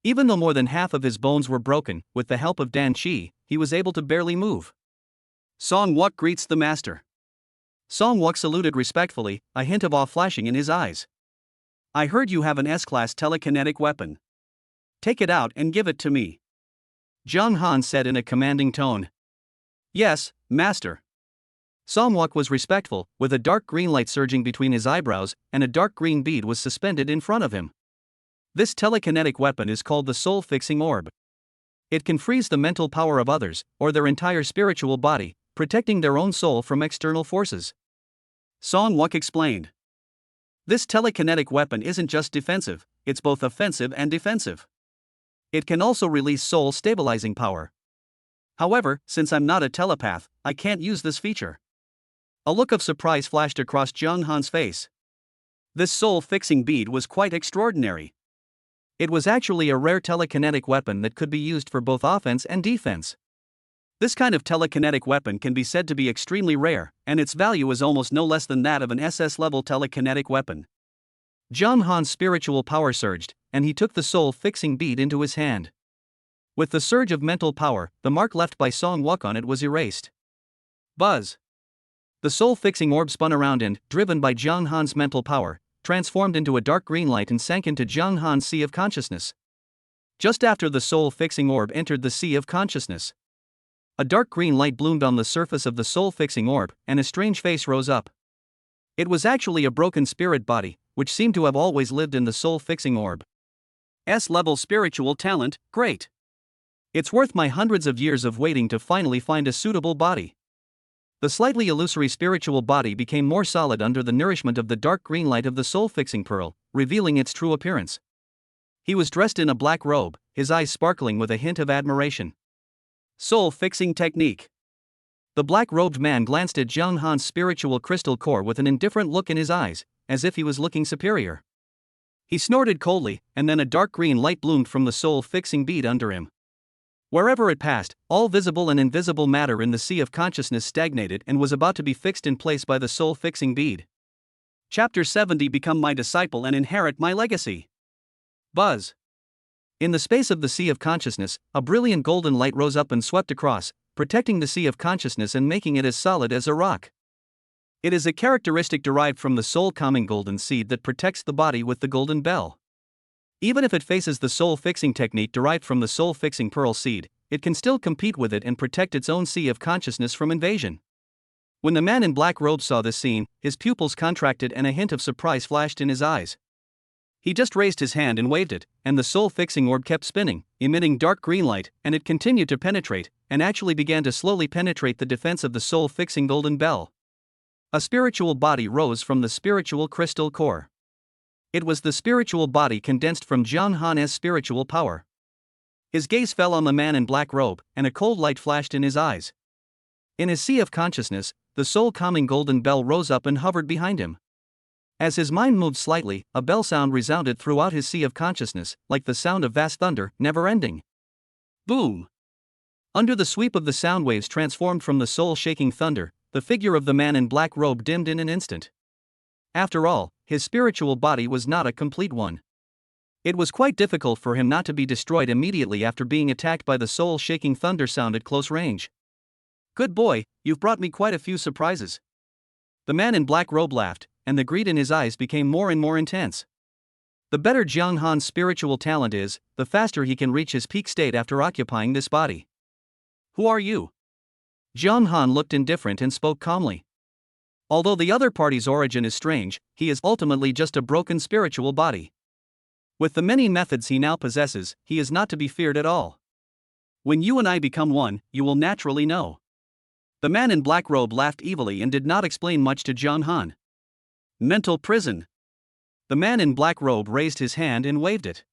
Even though more than half of his bones were broken, with the help of Dan Qi, he was able to barely move. Songwook greets the master. Songwook saluted respectfully, a hint of awe flashing in his eyes. I heard you have an S-class telekinetic weapon. Take it out and give it to me. Zhang Han said in a commanding tone. Yes, master. Songwook was respectful, with a dark green light surging between his eyebrows, and a dark green bead was suspended in front of him. This telekinetic weapon is called the soul-fixing orb. It can freeze the mental power of others, or their entire spiritual body, protecting their own soul from external forces. Songwook explained. This telekinetic weapon isn't just defensive, it's both offensive and defensive. It can also release soul-stabilizing power. However, since I'm not a telepath, I can't use this feature. A look of surprise flashed across Zhang Han's face. This soul-fixing bead was quite extraordinary. It was actually a rare telekinetic weapon that could be used for both offense and defense. This kind of telekinetic weapon can be said to be extremely rare, and its value is almost no less than that of an SS-level telekinetic weapon. Zhang Han's spiritual power surged, and he took the soul-fixing bead into his hand. With the surge of mental power, the mark left by Songwook on it was erased. Buzz! The soul-fixing orb spun around and, driven by Zhang Han's mental power, transformed into a dark green light and sank into Zhang Han's sea of consciousness. Just after the soul-fixing orb entered the sea of consciousness, a dark green light bloomed on the surface of the soul-fixing orb, and a strange face rose up. It was actually a broken spirit body, which seemed to have always lived in the soul-fixing orb. S-level spiritual talent, great. It's worth my hundreds of years of waiting to finally find a suitable body. The slightly illusory spiritual body became more solid under the nourishment of the dark green light of the soul-fixing pearl, revealing its true appearance. He was dressed in a black robe, his eyes sparkling with a hint of admiration. Soul-fixing technique. The black-robed man glanced at Zhang Han's spiritual crystal core with an indifferent look in his eyes, as if he was looking superior. He snorted coldly, and then a dark green light bloomed from the soul-fixing bead under him. Wherever it passed, all visible and invisible matter in the sea of consciousness stagnated and was about to be fixed in place by the soul-fixing bead. Chapter 70. Become my disciple and inherit my legacy. Buzz. In the space of the sea of consciousness, a brilliant golden light rose up and swept across, protecting the sea of consciousness and making it as solid as a rock. It is a characteristic derived from the soul-calming golden seed that protects the body with the golden bell. Even if it faces the soul-fixing technique derived from the soul-fixing pearl seed, it can still compete with it and protect its own sea of consciousness from invasion. When the man in black robe saw this scene, his pupils contracted and a hint of surprise flashed in his eyes. He just raised his hand and waved it, and the soul-fixing orb kept spinning, emitting dark green light, and it continued to penetrate, and actually began to slowly penetrate the defense of the soul-fixing golden bell. A spiritual body rose from the spiritual crystal core. It was the spiritual body condensed from Jiang Han's spiritual power. His gaze fell on the man in black robe, and a cold light flashed in his eyes. In his sea of consciousness, the soul-calming golden bell rose up and hovered behind him. As his mind moved slightly, a bell sound resounded throughout his sea of consciousness, like the sound of vast thunder, never-ending. Boom! Under the sweep of the sound waves transformed from the soul-shaking thunder, the figure of the man in black robe dimmed in an instant. After all, his spiritual body was not a complete one. It was quite difficult for him not to be destroyed immediately after being attacked by the soul-shaking thunder sound at close range. Good boy, you've brought me quite a few surprises. The man in black robe laughed, and the greed in his eyes became more and more intense. The better Jiang Han's spiritual talent is, the faster he can reach his peak state after occupying this body. Who are you? Jiang Han looked indifferent and spoke calmly. Although the other party's origin is strange, he is ultimately just a broken spiritual body. With the many methods he now possesses, he is not to be feared at all. When you and I become one, you will naturally know. The man in black robe laughed evilly and did not explain much to Jiang Han. Mental prison. The man in black robe raised his hand and waved it.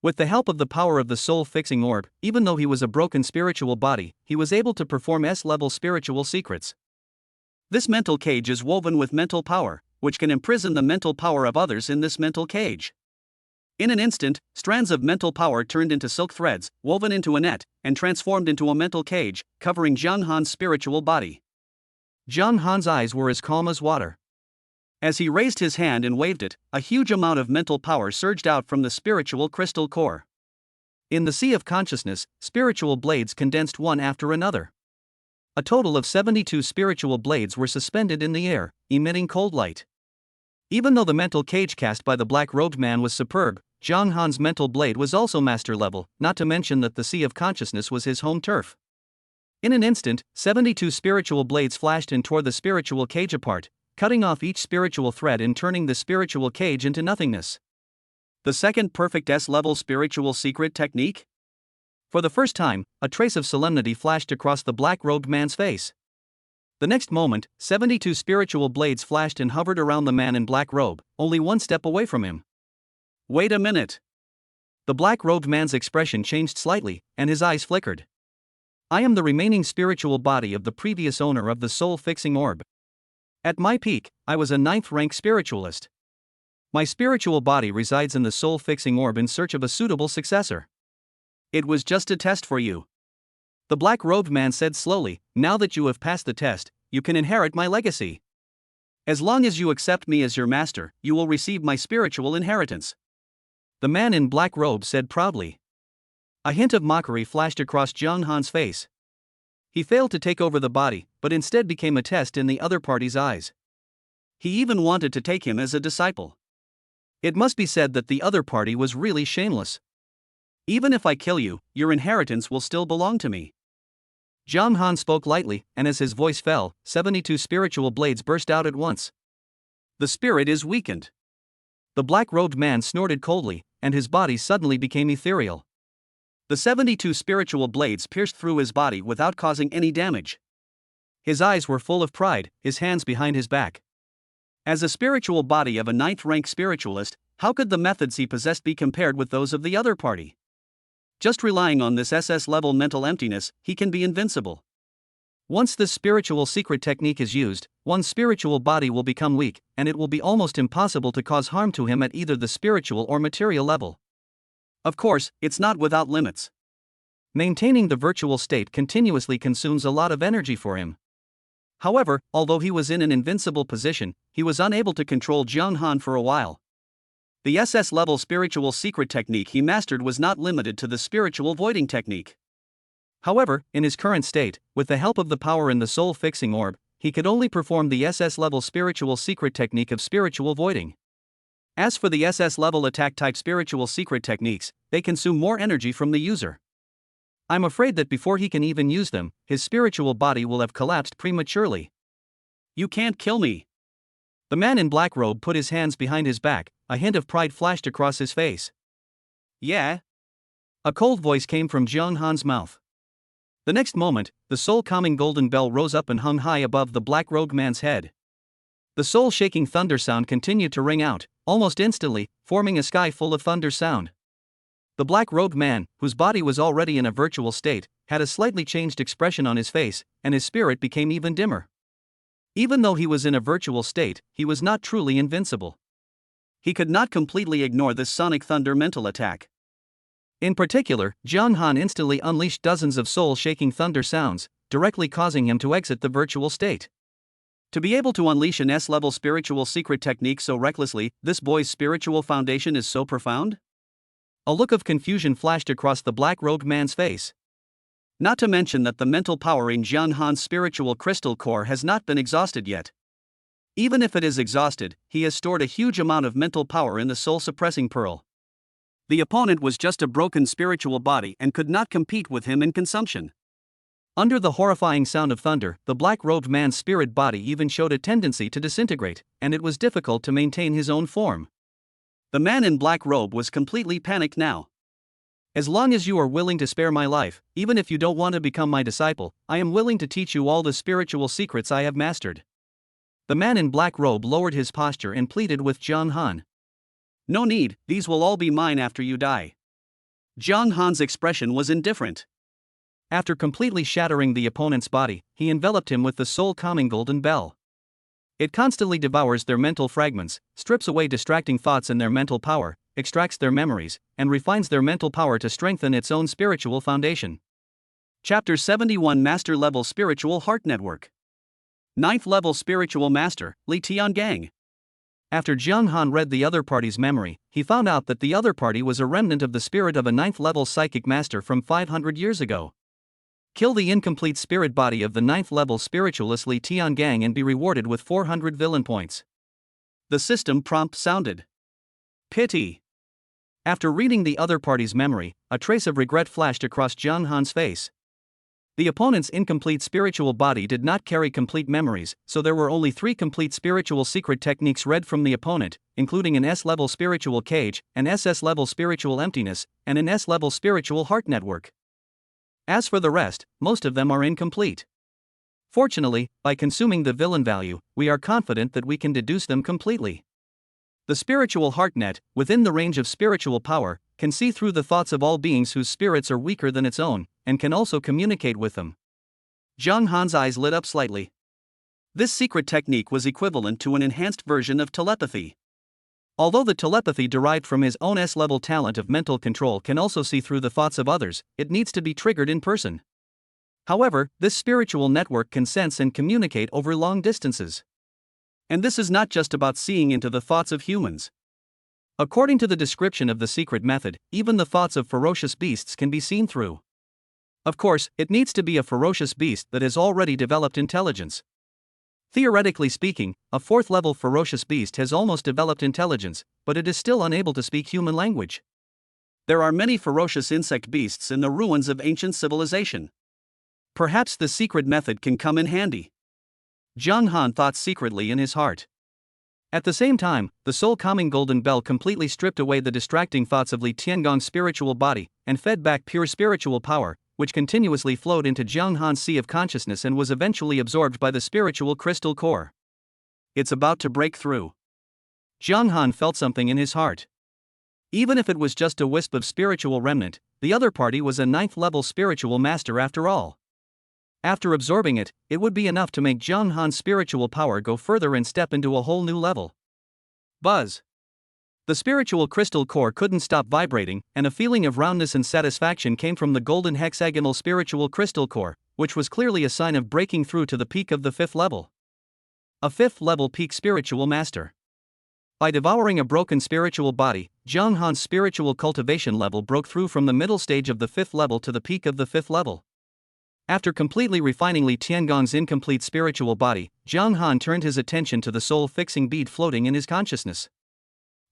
With the help of the power of the soul-fixing orb, even though he was a broken spiritual body, he was able to perform S-level spiritual secrets. This mental cage is woven with mental power, which can imprison the mental power of others in this mental cage. In an instant, strands of mental power turned into silk threads, woven into a net, and transformed into a mental cage, covering Jiang Han's spiritual body. Jiang Han's eyes were as calm as water. As he raised his hand and waved it, a huge amount of mental power surged out from the spiritual crystal core. In the sea of consciousness, spiritual blades condensed one after another. A total of 72 spiritual blades were suspended in the air, emitting cold light. Even though the mental cage cast by the black-robed man was superb, Jiang Han's mental blade was also master level, not to mention that the sea of consciousness was his home turf. In an instant, 72 spiritual blades flashed and tore the spiritual cage apart, cutting off each spiritual thread and turning the spiritual cage into nothingness. The second perfect S-level spiritual secret technique? For the first time, a trace of solemnity flashed across the black-robed man's face. The next moment, 72 spiritual blades flashed and hovered around the man in black robe, only one step away from him. Wait a minute. The black-robed man's expression changed slightly, and his eyes flickered. I am the remaining spiritual body of the previous owner of the soul-fixing orb. At my peak, I was a 9th-rank spiritualist. My spiritual body resides in the soul-fixing orb in search of a suitable successor. It was just a test for you. The black-robed man said slowly, now that you have passed the test, you can inherit my legacy. As long as you accept me as your master, you will receive my spiritual inheritance. The man in black robe said proudly. A hint of mockery flashed across Jiang Han's face. He failed to take over the body, but instead became a test in the other party's eyes. He even wanted to take him as a disciple. It must be said that the other party was really shameless. Even if I kill you, your inheritance will still belong to me. Jiang Han spoke lightly, and as his voice fell, 72 spiritual blades burst out at once. The spirit is weakened. The black-robed man snorted coldly, and his body suddenly became ethereal. The 72 spiritual blades pierced through his body without causing any damage. His eyes were full of pride, his hands behind his back. As a spiritual body of a 9th-rank spiritualist, how could the methods he possessed be compared with those of the other party? Just relying on this SS-level mental emptiness, he can be invincible. Once this spiritual secret technique is used, one's spiritual body will become weak, and it will be almost impossible to cause harm to him at either the spiritual or material level. Of course, it's not without limits. Maintaining the virtual state continuously consumes a lot of energy for him. However, although he was in an invincible position, he was unable to control Jiang Han for a while. The SS level spiritual secret technique he mastered was not limited to the spiritual voiding technique. However, in his current state, with the help of the power in the soul fixing orb, he could only perform the SS level spiritual secret technique of spiritual voiding. As for the SS level attack type spiritual secret techniques, they consume more energy from the user. I'm afraid that before he can even use them, his spiritual body will have collapsed prematurely. You can't kill me. The man in black robe put his hands behind his back, a hint of pride flashed across his face. Yeah? A cold voice came from Jiang Han's mouth. The next moment, the soul-calming golden bell rose up and hung high above the black-robed man's head. The soul-shaking thunder sound continued to ring out, almost instantly, forming a sky full of thunder sound. The black-robed man, whose body was already in a virtual state, had a slightly changed expression on his face, and his spirit became even dimmer. Even though he was in a virtual state, he was not truly invincible. He could not completely ignore this sonic thunder mental attack. In particular, Jiang Han instantly unleashed dozens of soul-shaking thunder sounds, directly causing him to exit the virtual state. To be able to unleash an S-level spiritual secret technique so recklessly, this boy's spiritual foundation is so profound? A look of confusion flashed across the black-robed man's face. Not to mention that the mental power in Jiang Han's spiritual crystal core has not been exhausted yet. Even if it is exhausted, he has stored a huge amount of mental power in the soul-suppressing pearl. The opponent was just a broken spiritual body and could not compete with him in consumption. Under the horrifying sound of thunder, the black-robed man's spirit body even showed a tendency to disintegrate, and it was difficult to maintain his own form. The man in black robe was completely panicked now. As long as you are willing to spare my life, even if you don't want to become my disciple, I am willing to teach you all the spiritual secrets I have mastered. The man in black robe lowered his posture and pleaded with Jiang Han. No need, these will all be mine after you die. Jiang Han's expression was indifferent. After completely shattering the opponent's body, he enveloped him with the soul-calming golden bell. It constantly devours their mental fragments, strips away distracting thoughts and their mental power, extracts their memories, and refines their mental power to strengthen its own spiritual foundation. Chapter 71 Master Level Spiritual Heart Network. 9th Level Spiritual Master, Li Tiangang. After Jiang Han read the other party's memory, he found out that the other party was a remnant of the spirit of a 9th level psychic master from 500 years ago. Kill the incomplete spirit body of the 9th level spiritualist Li Tiangang and be rewarded with 400 villain points. The system prompt sounded. Pity. After reading the other party's memory, a trace of regret flashed across Jiang Han's face. The opponent's incomplete spiritual body did not carry complete memories, so there were only 3 complete spiritual secret techniques read from the opponent, including an S-level spiritual cage, an SS-level spiritual emptiness, and an S-level spiritual heart network. As for the rest, most of them are incomplete. Fortunately, by consuming the villain value, we are confident that we can deduce them completely. The spiritual heart net, within the range of spiritual power, can see through the thoughts of all beings whose spirits are weaker than its own, and can also communicate with them. Jiang Han's eyes lit up slightly. This secret technique was equivalent to an enhanced version of telepathy. Although the telepathy derived from his own S-level talent of mental control can also see through the thoughts of others, it needs to be triggered in person. However, this spiritual network can sense and communicate over long distances. And this is not just about seeing into the thoughts of humans. According to the description of the secret method, even the thoughts of ferocious beasts can be seen through. Of course, it needs to be a ferocious beast that has already developed intelligence. Theoretically speaking, a 4th-level ferocious beast has almost developed intelligence, but it is still unable to speak human language. There are many ferocious insect beasts in the ruins of ancient civilization. Perhaps the secret method can come in handy. Jiang Han thought secretly in his heart. At the same time, the soul-calming golden bell completely stripped away the distracting thoughts of Li Tiangong's spiritual body, and fed back pure spiritual power, which continuously flowed into Jiang Han's sea of consciousness and was eventually absorbed by the spiritual crystal core. It's about to break through. Jiang Han felt something in his heart. Even if it was just a wisp of spiritual remnant, the other party was a 9th-level spiritual master after all. After absorbing it, it would be enough to make Zhang Han's spiritual power go further and step into a whole new level. Buzz. The spiritual crystal core couldn't stop vibrating, and a feeling of roundness and satisfaction came from the golden hexagonal spiritual crystal core, which was clearly a sign of breaking through to the peak of the 5th level. A 5th level peak spiritual master. By devouring a broken spiritual body, Zhang Han's spiritual cultivation level broke through from the middle stage of the 5th level to the peak of the 5th level. After completely refining Li Tiangong's incomplete spiritual body, Zhang Han turned his attention to the soul-fixing bead floating in his consciousness.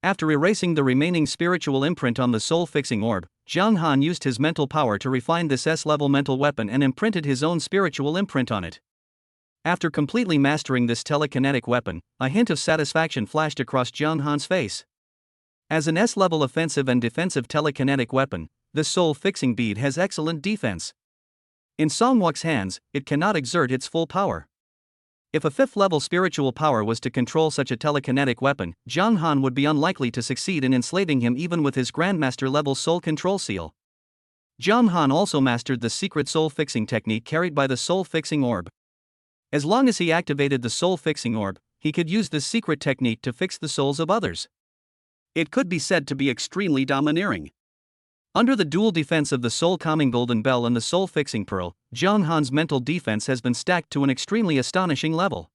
After erasing the remaining spiritual imprint on the soul-fixing orb, Zhang Han used his mental power to refine this S-level mental weapon and imprinted his own spiritual imprint on it. After completely mastering this telekinetic weapon, a hint of satisfaction flashed across Zhang Han's face. As an S-level offensive and defensive telekinetic weapon, this soul-fixing bead has excellent defense. In Song Wuk's hands, it cannot exert its full power. If a 5th level spiritual power was to control such a telekinetic weapon, Zhang Han would be unlikely to succeed in enslaving him even with his Grandmaster level soul control seal. Zhang Han also mastered the secret soul fixing technique carried by the soul fixing orb. As long as he activated the soul fixing orb, he could use this secret technique to fix the souls of others. It could be said to be extremely domineering. Under the dual defense of the soul-calming golden bell and the soul-fixing pearl, Zhang Han's mental defense has been stacked to an extremely astonishing level.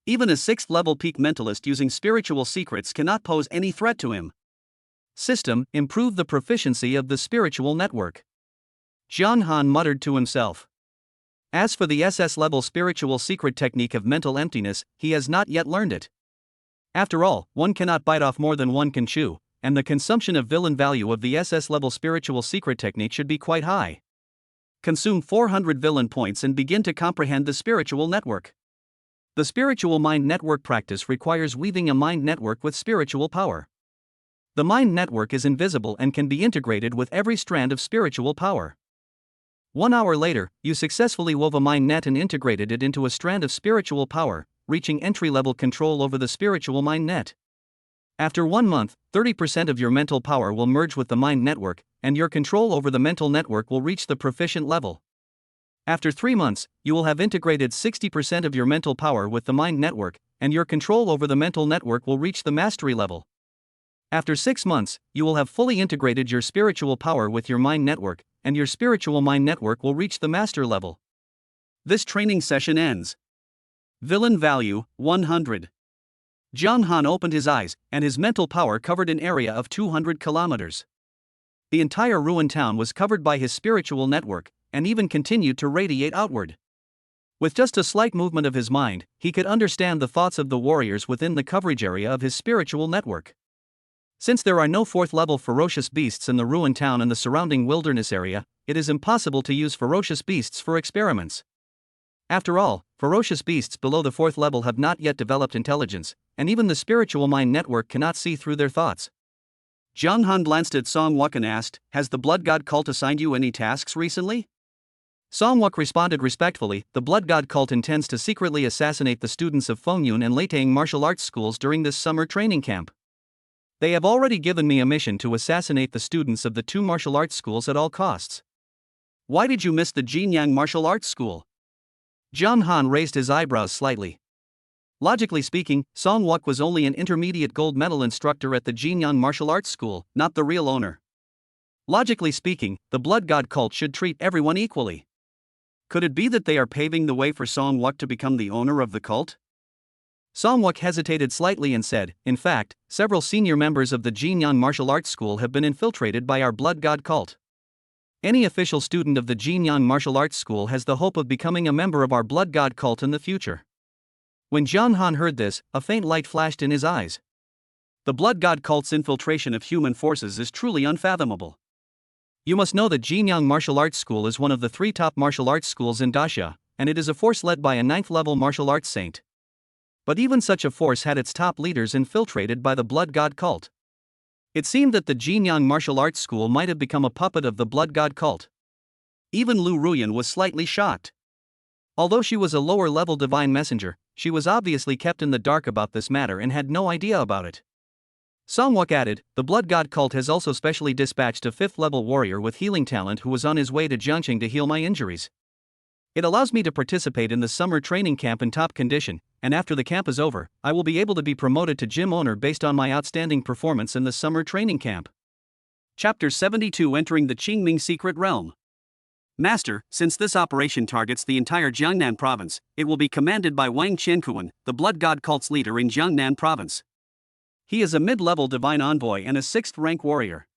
Even a 6th level peak mentalist using spiritual secrets cannot pose any threat to him. System: improve the proficiency of the spiritual network. Zhang Han muttered to himself. As for the SS level spiritual secret technique of mental emptiness, he has not yet learned it. After all, one cannot bite off more than one can chew, and the consumption of villain value of the SS level spiritual secret technique should be quite high. Consume 400 villain points and begin to comprehend the spiritual network. The spiritual mind network practice requires weaving a mind network with spiritual power. The mind network is invisible and can be integrated with every strand of spiritual power. 1 hour later, you successfully wove a mind net and integrated it into a strand of spiritual power, reaching entry-level control over the spiritual mind net. After 1 month, 30% of your mental power will merge with the mind network, and your control over the mental network will reach the proficient level. After 3 months, you will have integrated 60% of your mental power with the mind network, and your control over the mental network will reach the mastery level. After 6 months, you will have fully integrated your spiritual power with your mind network, and your spiritual mind network will reach the master level. This training session ends. Villain value, 100. Zhang Han opened his eyes, and his mental power covered an area of 200 kilometers. The entire ruined town was covered by his spiritual network, and even continued to radiate outward. With just a slight movement of his mind, he could understand the thoughts of the warriors within the coverage area of his spiritual network. Since there are no 4th level ferocious beasts in the ruined town and the surrounding wilderness area, it is impossible to use ferocious beasts for experiments. After all, ferocious beasts below the 4th level have not yet developed intelligence, and even the spiritual mind network cannot see through their thoughts. Zhang Han glanced at Song Wuk and asked, "Has the Blood God cult assigned you any tasks recently?" Song Wuk responded respectfully, "The Blood God cult intends to secretly assassinate the students of Fengyun and Leitang martial arts schools during this summer training camp. They have already given me a mission to assassinate the students of the 2 martial arts schools at all costs." "Why did you miss the Jinyang martial arts school?" Zhang Han raised his eyebrows slightly. Logically speaking, Song Wuk was only an intermediate gold medal instructor at the Jinyang martial arts school, not the real owner. Logically speaking, the Blood God cult should treat everyone equally. Could it be that they are paving the way for Song Wuk to become the owner of the cult? Song Wuk hesitated slightly and said, "In fact, several senior members of the Jinyang martial arts school have been infiltrated by our Blood God cult. Any official student of the Jinyang martial arts school has the hope of becoming a member of our Blood God cult in the future." When Zhang Han heard this, a faint light flashed in his eyes. The Blood God cult's infiltration of human forces is truly unfathomable. You must know that Jinyang martial arts school is one of the 3 top martial arts schools in Daxia, and it is a force led by a 9th level martial arts saint. But even such a force had its top leaders infiltrated by the Blood God cult. It seemed that the Jinyang martial arts school might have become a puppet of the Blood God cult. Even Lu Ruyan was slightly shocked. Although she was a lower-level divine messenger, she was obviously kept in the dark about this matter and had no idea about it. Song Wuk added, "The Blood God cult has also specially dispatched a 5th-level warrior with healing talent who was on his way to Jiangxing to heal my injuries. It allows me to participate in the summer training camp in top condition, and after the camp is over, I will be able to be promoted to gym owner based on my outstanding performance in the summer training camp. Chapter 72, Entering the Qingming Secret Realm. Master, since this operation targets the entire Jiangnan province, it will be commanded by Wang Qiankuan, the blood god cult's leader in Jiangnan province. He is a mid-level divine envoy and a 6th-rank warrior.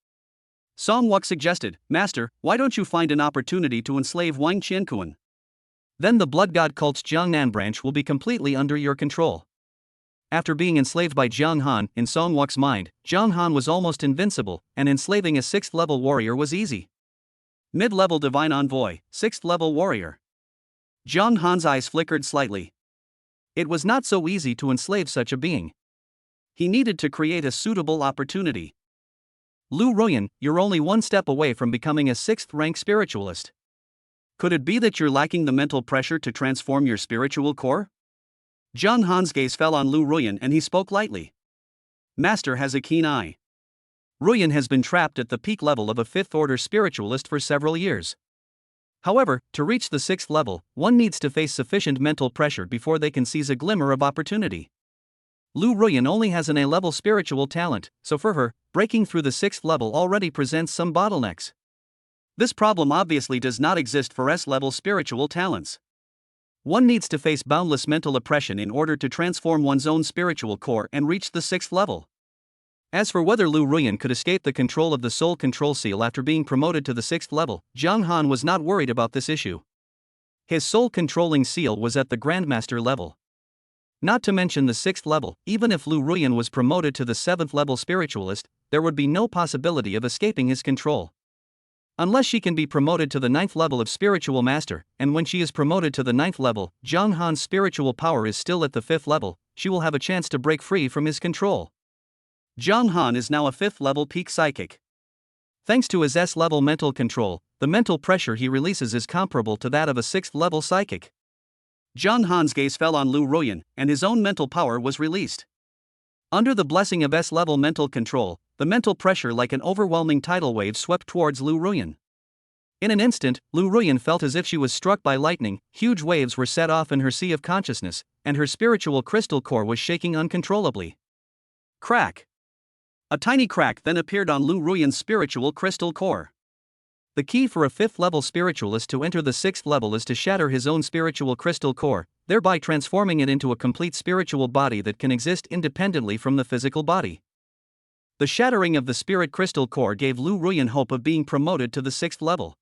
Song Wuk suggested, Master, why don't you find an opportunity to enslave Wang Qiankuan? Then the blood god cult's Jiangnan branch will be completely under your control. After being enslaved by Jiang Han, in Song Wuk's mind, Jiang Han was almost invincible, and enslaving a 6th-level warrior was easy. Mid-level divine envoy, 6th-level warrior. Jiang Han's eyes flickered slightly. It was not so easy to enslave such a being. He needed to create a suitable opportunity. Lu Ruyan, you're only one step away from becoming a 6th-rank spiritualist. Could it be that you're lacking the mental pressure to transform your spiritual core? Jiang Han's gaze fell on Lu Ruyan and he spoke lightly. Master has a keen eye. Ruyan has been trapped at the peak level of a 5th-order spiritualist for several years. However, to reach the 6th level, one needs to face sufficient mental pressure before they can seize a glimmer of opportunity. Lu Ruyan only has an A-level spiritual talent, so for her, breaking through the 6th level already presents some bottlenecks. This problem obviously does not exist for S-level spiritual talents. One needs to face boundless mental oppression in order to transform one's own spiritual core and reach the 6th level. As for whether Lu Ruyan could escape the control of the soul control seal after being promoted to the 6th level, Jiang Han was not worried about this issue. His soul controlling seal was at the Grandmaster level. Not to mention the 6th level, even if Lu Ruyan was promoted to the 7th level spiritualist, there would be no possibility of escaping his control. Unless she can be promoted to the 9th level of spiritual master, and when she is promoted to the 9th level, Jiang Han's spiritual power is still at the 5th level, she will have a chance to break free from his control. Jiang Han is now a 5th level peak psychic. Thanks to his S-level mental control, the mental pressure he releases is comparable to that of a 6th level psychic. Jiang Han's gaze fell on Lu Ruyan, and his own mental power was released. Under the blessing of S-level mental control, the mental pressure like an overwhelming tidal wave swept towards Lu Ruyan. In an instant, Lu Ruyan felt as if she was struck by lightning, huge waves were set off in her sea of consciousness, and her spiritual crystal core was shaking uncontrollably. Crack! A tiny crack then appeared on Lu Ruyan's spiritual crystal core. The key for a 5th-level spiritualist to enter the 6th level is to shatter his own spiritual crystal core, thereby transforming it into a complete spiritual body that can exist independently from the physical body. The shattering of the spirit crystal core gave Lu Ruyan hope of being promoted to the 6th level.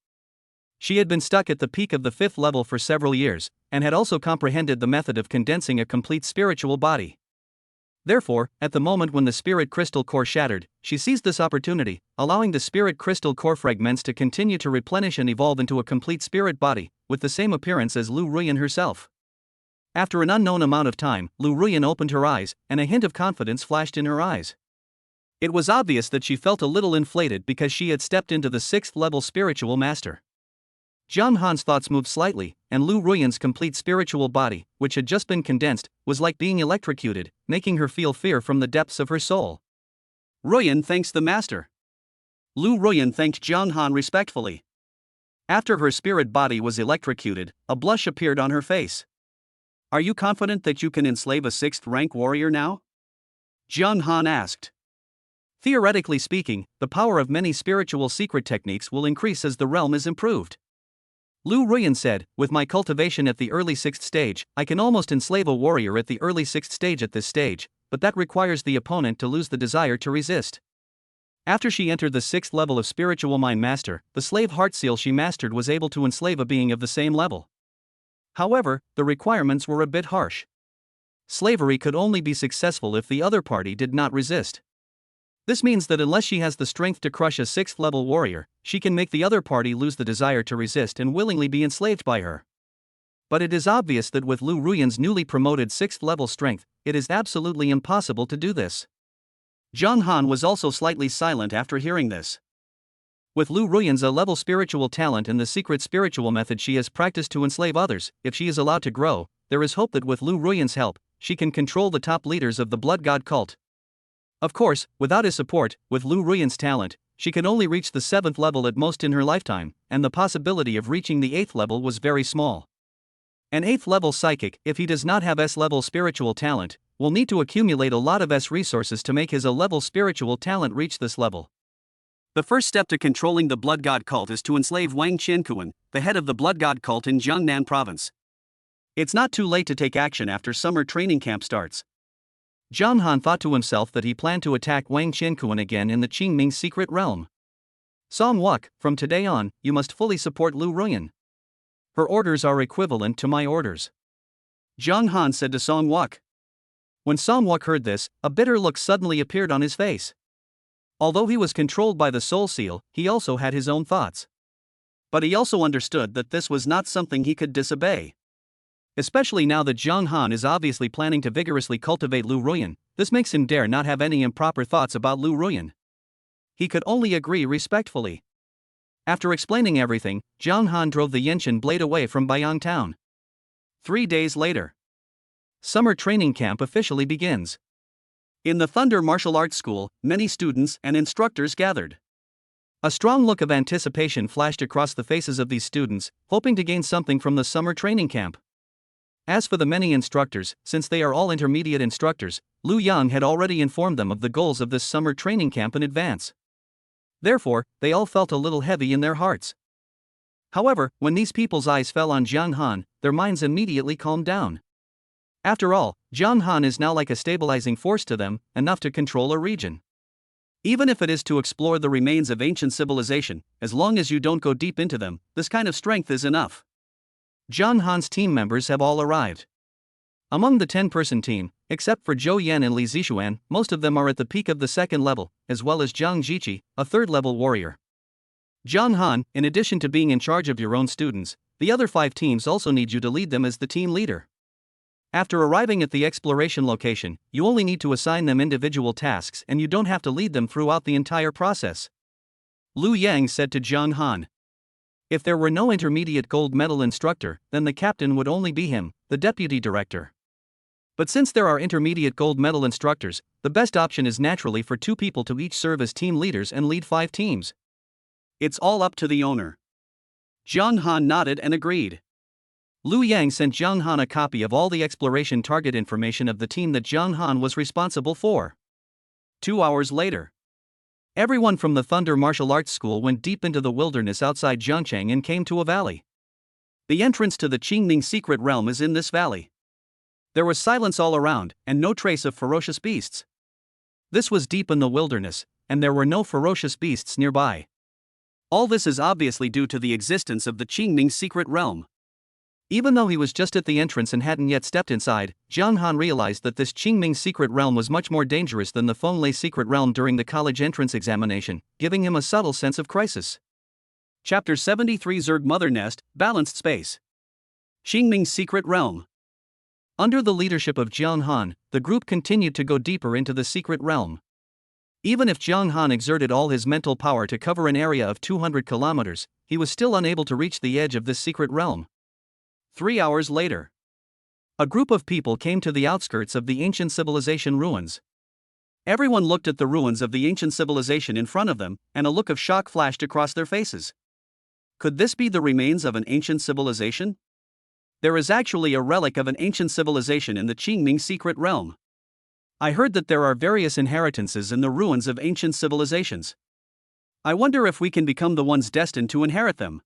She had been stuck at the peak of the 5th level for several years, and had also comprehended the method of condensing a complete spiritual body. Therefore, at the moment when the spirit crystal core shattered, she seized this opportunity, allowing the spirit crystal core fragments to continue to replenish and evolve into a complete spirit body, with the same appearance as Lu Ruyan herself. After an unknown amount of time, Lu Ruyan opened her eyes, and a hint of confidence flashed in her eyes. It was obvious that she felt a little inflated because she had stepped into the 6th level spiritual master. Jiang Han's thoughts moved slightly, and Lu Ruyan's complete spiritual body, which had just been condensed, was like being electrocuted, making her feel fear from the depths of her soul. Ruyan thanks the master. Lu Ruyan thanked Jiang Han respectfully. After her spirit body was electrocuted, a blush appeared on her face. Are you confident that you can enslave a 6th-rank warrior now? Jiang Han asked. Theoretically speaking, the power of many spiritual secret techniques will increase as the realm is improved. Lu Ruyan said, with my cultivation at the early 6th stage, I can almost enslave a warrior at the early 6th stage at this stage, but that requires the opponent to lose the desire to resist. After she entered the 6th level of spiritual mind master, the slave heart seal she mastered was able to enslave a being of the same level. However, the requirements were a bit harsh. Slavery could only be successful if the other party did not resist. This means that unless she has the strength to crush a 6th-level warrior, she can make the other party lose the desire to resist and willingly be enslaved by her. But it is obvious that with Lu Ruyan's newly promoted 6th-level strength, it is absolutely impossible to do this. Jiang Han was also slightly silent after hearing this. With Lu Ruyan's A-level spiritual talent and the secret spiritual method she has practiced to enslave others, if she is allowed to grow, there is hope that with Lu Ruyan's help, she can control the top leaders of the blood god cult. Of course, without his support, with Lu Ruyan's talent, she could only reach the 7th level at most in her lifetime, and the possibility of reaching the 8th level was very small. An 8th level psychic, if he does not have S level spiritual talent, will need to accumulate a lot of S resources to make his A level spiritual talent reach this level. The first step to controlling the Blood God cult is to enslave Wang Qiankuan, the head of the Blood God cult in Jiangnan province. It's not too late to take action after summer training camp starts. Zhang Han thought to himself that he planned to attack Wang Qiankuan again in the Qingming secret realm. Song Wuk, from today on, you must fully support Lu Ruyan. Her orders are equivalent to my orders. Zhang Han said to Song Wuk. When Song Wuk heard this, a bitter look suddenly appeared on his face. Although he was controlled by the soul seal, he also had his own thoughts. But he also understood that this was not something he could disobey. Especially now that Zhang Han is obviously planning to vigorously cultivate Lu Ruyan, this makes him dare not have any improper thoughts about Lu Ruyan. He could only agree respectfully. After explaining everything, Zhang Han drove the Yenshin blade away from Baiyang town. 3 days later, summer training camp officially begins. In the Thunder Martial Arts School, many students and instructors gathered. A strong look of anticipation flashed across the faces of these students, hoping to gain something from the summer training camp. As for the many instructors, since they are all intermediate instructors, Lu Yang had already informed them of the goals of this summer training camp in advance. Therefore, they all felt a little heavy in their hearts. However, when these people's eyes fell on Zhang Han, their minds immediately calmed down. After all, Zhang Han is now like a stabilizing force to them, enough to control a region. Even if it is to explore the remains of ancient civilization, as long as you don't go deep into them, this kind of strength is enough. Zhang Han's team members have all arrived. Among the 10-person team, except for Zhou Yan and Li Zixuan, most of them are at the peak of the 2nd level, as well as Zhang Jiqi, a 3rd-level warrior. Zhang Han, in addition to being in charge of your own students, the other 5 teams also need you to lead them as the team leader. After arriving at the exploration location, you only need to assign them individual tasks and you don't have to lead them throughout the entire process. Lu Yang said to Zhang Han. If there were no intermediate gold medal instructor, then the captain would only be him, the deputy director. But since there are intermediate gold medal instructors, the best option is naturally for 2 people to each serve as team leaders and lead 5 teams. It's all up to the owner. Zhang Han nodded and agreed. Lu Yang sent Zhang Han a copy of all the exploration target information of the team that Zhang Han was responsible for. 2 hours later, everyone from the Thunder Martial Arts School went deep into the wilderness outside Zhangcheng and came to a valley. The entrance to the Qingming secret realm is in this valley. There was silence all around, and no trace of ferocious beasts. This was deep in the wilderness, and there were no ferocious beasts nearby. All this is obviously due to the existence of the Qingming secret realm. Even though he was just at the entrance and hadn't yet stepped inside, Zhang Han realized that this Qingming secret realm was much more dangerous than the Fenglei secret realm during the college entrance examination, giving him a subtle sense of crisis. Chapter 73 Zerg Mother Nest, Balanced Space. Qingming secret realm. Under the leadership of Zhang Han, the group continued to go deeper into the secret realm. Even if Zhang Han exerted all his mental power to cover an area of 200 kilometers, he was still unable to reach the edge of this secret realm. 3 hours later, a group of people came to the outskirts of the ancient civilization ruins. Everyone looked at the ruins of the ancient civilization in front of them, and a look of shock flashed across their faces. Could this be the remains of an ancient civilization? There is actually a relic of an ancient civilization in the Qingming secret realm. I heard that there are various inheritances in the ruins of ancient civilizations. I wonder if we can become the ones destined to inherit them.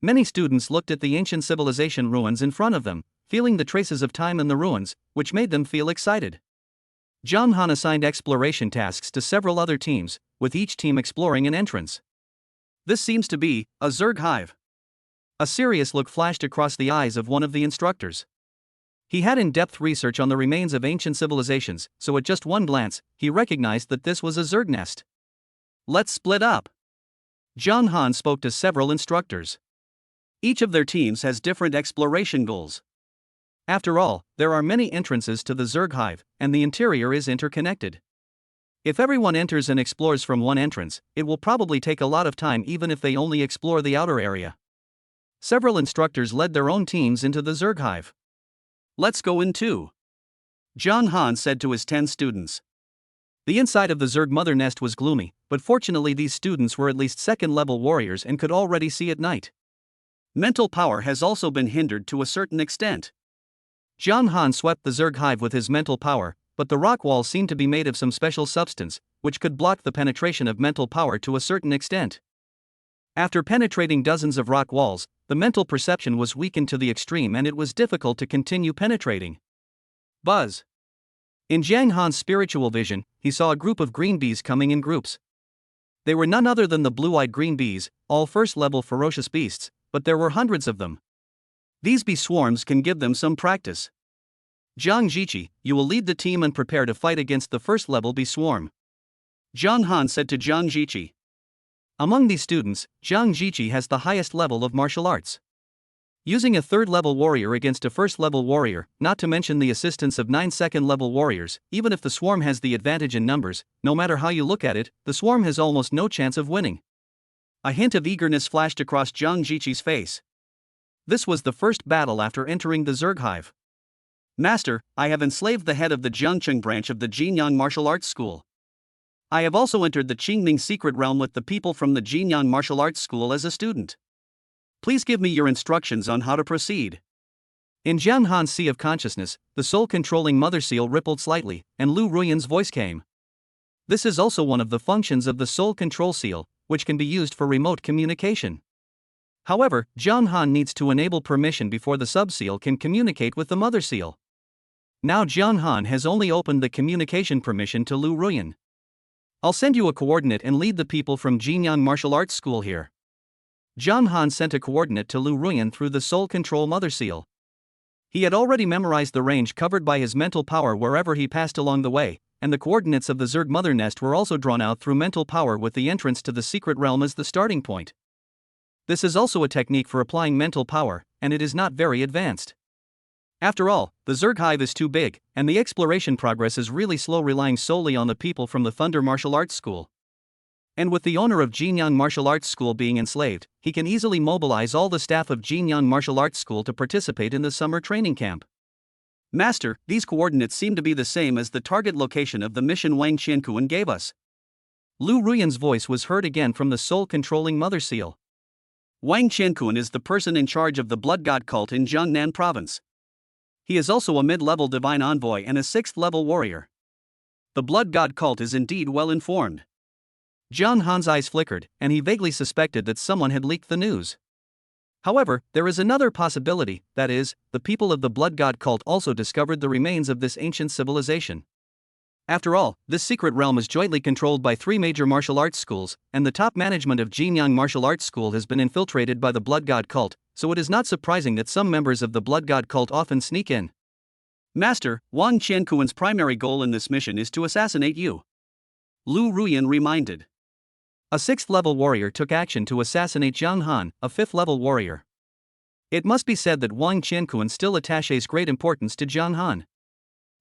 Many students looked at the ancient civilization ruins in front of them, feeling the traces of time in the ruins, which made them feel excited. Zhang Han assigned exploration tasks to several other teams, with each team exploring an entrance. This seems to be a Zerg hive. A serious look flashed across the eyes of one of the instructors. He had in-depth research on the remains of ancient civilizations, so at just one glance, he recognized that this was a Zerg nest. Let's split up. Zhang Han spoke to several instructors. Each of their teams has different exploration goals. After all, there are many entrances to the Zerg hive, and the interior is interconnected. If everyone enters and explores from one entrance, it will probably take a lot of time even if they only explore the outer area. Several instructors led their own teams into the Zerg hive. Let's go in too. Zhang Han said to his 10 students. The inside of the Zerg mother nest was gloomy, but fortunately these students were at least 2nd-level warriors and could already see at night. Mental power has also been hindered to a certain extent. John Han swept the Zerg hive with his mental power, but the rock walls seemed to be made of some special substance, which could block the penetration of mental power to a certain extent. After penetrating dozens of rock walls, the mental perception was weakened to the extreme and it was difficult to continue penetrating. Buzz. In Jiang Han's spiritual vision, he saw a group of green bees coming in groups. They were none other than the blue-eyed green bees, all first-level ferocious beasts, but there were hundreds of them. These bee swarms can give them some practice. Zhang Jiqi, you will lead the team and prepare to fight against the first-level bee swarm. Zhang Han said to Zhang Jiqi. Among these students, Zhang Jiqi has the highest level of martial arts. Using a third-level warrior against a first-level warrior, not to mention the assistance of 9 second-level warriors, even if the swarm has the advantage in numbers, no matter how you look at it, the swarm has almost no chance of winning. A hint of eagerness flashed across Zhang Jiqi's face. This was the first battle after entering the Zerg hive. Master, I have enslaved the head of the Jiangcheng branch of the Jinyang Martial Arts School. I have also entered the Qingming secret realm with the people from the Jinyang Martial Arts School as a student. Please give me your instructions on how to proceed. In Jiang Han's sea of consciousness, the soul-controlling mother seal rippled slightly, and Lu Ruyan's voice came. This is also one of the functions of the soul control seal, which can be used for remote communication. However, Jiang Han needs to enable permission before the sub-seal can communicate with the mother seal. Now Jiang Han has only opened the communication permission to Lu Ruyan. I'll send you a coordinate and lead the people from Jinyang Martial Arts School here. Jiang Han sent a coordinate to Lu Ruyan through the soul control mother seal. He had already memorized the range covered by his mental power wherever he passed along the way, and the coordinates of the Zerg mother nest were also drawn out through mental power with the entrance to the secret realm as the starting point. This is also a technique for applying mental power, and it is not very advanced. After all, the Zerg hive is too big, and the exploration progress is really slow, relying solely on the people from the Thunder Martial Arts School. And with the owner of Jinyang Martial Arts School being enslaved, he can easily mobilize all the staff of Jinyang Martial Arts School to participate in the summer training camp. Master, these coordinates seem to be the same as the target location of the mission Wang Qiankuan gave us. Lu Ruyan's voice was heard again from the soul-controlling mother seal. Wang Qiankuan is the person in charge of the blood god cult in Jiangnan province. He is also a mid-level divine envoy and a 6th-level warrior. The blood god cult is indeed well informed. Jiang Han's eyes flickered, and he vaguely suspected that someone had leaked the news. However, there is another possibility, that is, the people of the blood god cult also discovered the remains of this ancient civilization. After all, this secret realm is jointly controlled by 3 major martial arts schools, and the top management of Jinyang Martial Arts School has been infiltrated by the blood god cult, so it is not surprising that some members of the blood god cult often sneak in. Master, Wang Qiankuan's primary goal in this mission is to assassinate you. Lu Ruyan reminded. A 6th-level warrior took action to assassinate Jiang Han, a 5th-level warrior. It must be said that Wang Qiankuan still attaches great importance to Jiang Han.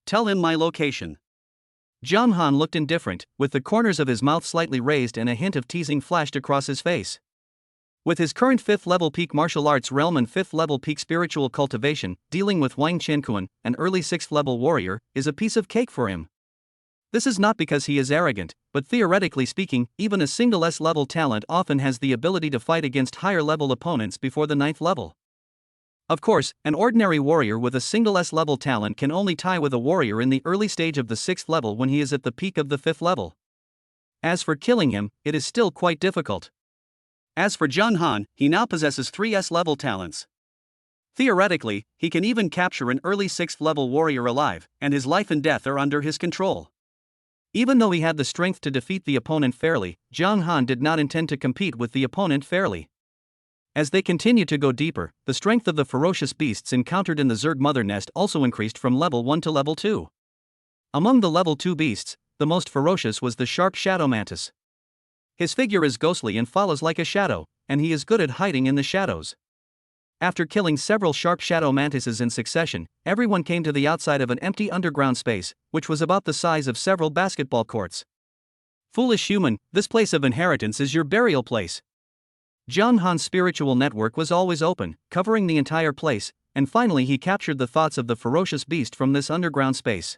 Tell him my location. Jiang Han looked indifferent, with the corners of his mouth slightly raised and a hint of teasing flashed across his face. With his current 5th-level peak martial arts realm and 5th-level peak spiritual cultivation, dealing with Wang Qiankuan, an early 6th-level warrior, is a piece of cake for him. This is not because he is arrogant, but theoretically speaking, even a single S-level talent often has the ability to fight against higher-level opponents before the 9th level. Of course, an ordinary warrior with a single S-level talent can only tie with a warrior in the early stage of the 6th level when he is at the peak of the 5th level. As for killing him, it is still quite difficult. As for Jiang Han, he now possesses 3 S-level talents. Theoretically, he can even capture an early 6th level warrior alive, and his life and death are under his control. Even though he had the strength to defeat the opponent fairly, Jiang Han did not intend to compete with the opponent fairly. As they continued to go deeper, the strength of the ferocious beasts encountered in the Zerg mother nest also increased from level 1 to level 2. Among the level 2 beasts, the most ferocious was the sharp shadow mantis. His figure is ghostly and follows like a shadow, and he is good at hiding in the shadows. After killing several sharp shadow mantises in succession, everyone came to the outside of an empty underground space, which was about the size of several basketball courts. Foolish human, this place of inheritance is your burial place. Jiang Han's spiritual network was always open, covering the entire place, and finally he captured the thoughts of the ferocious beast from this underground space.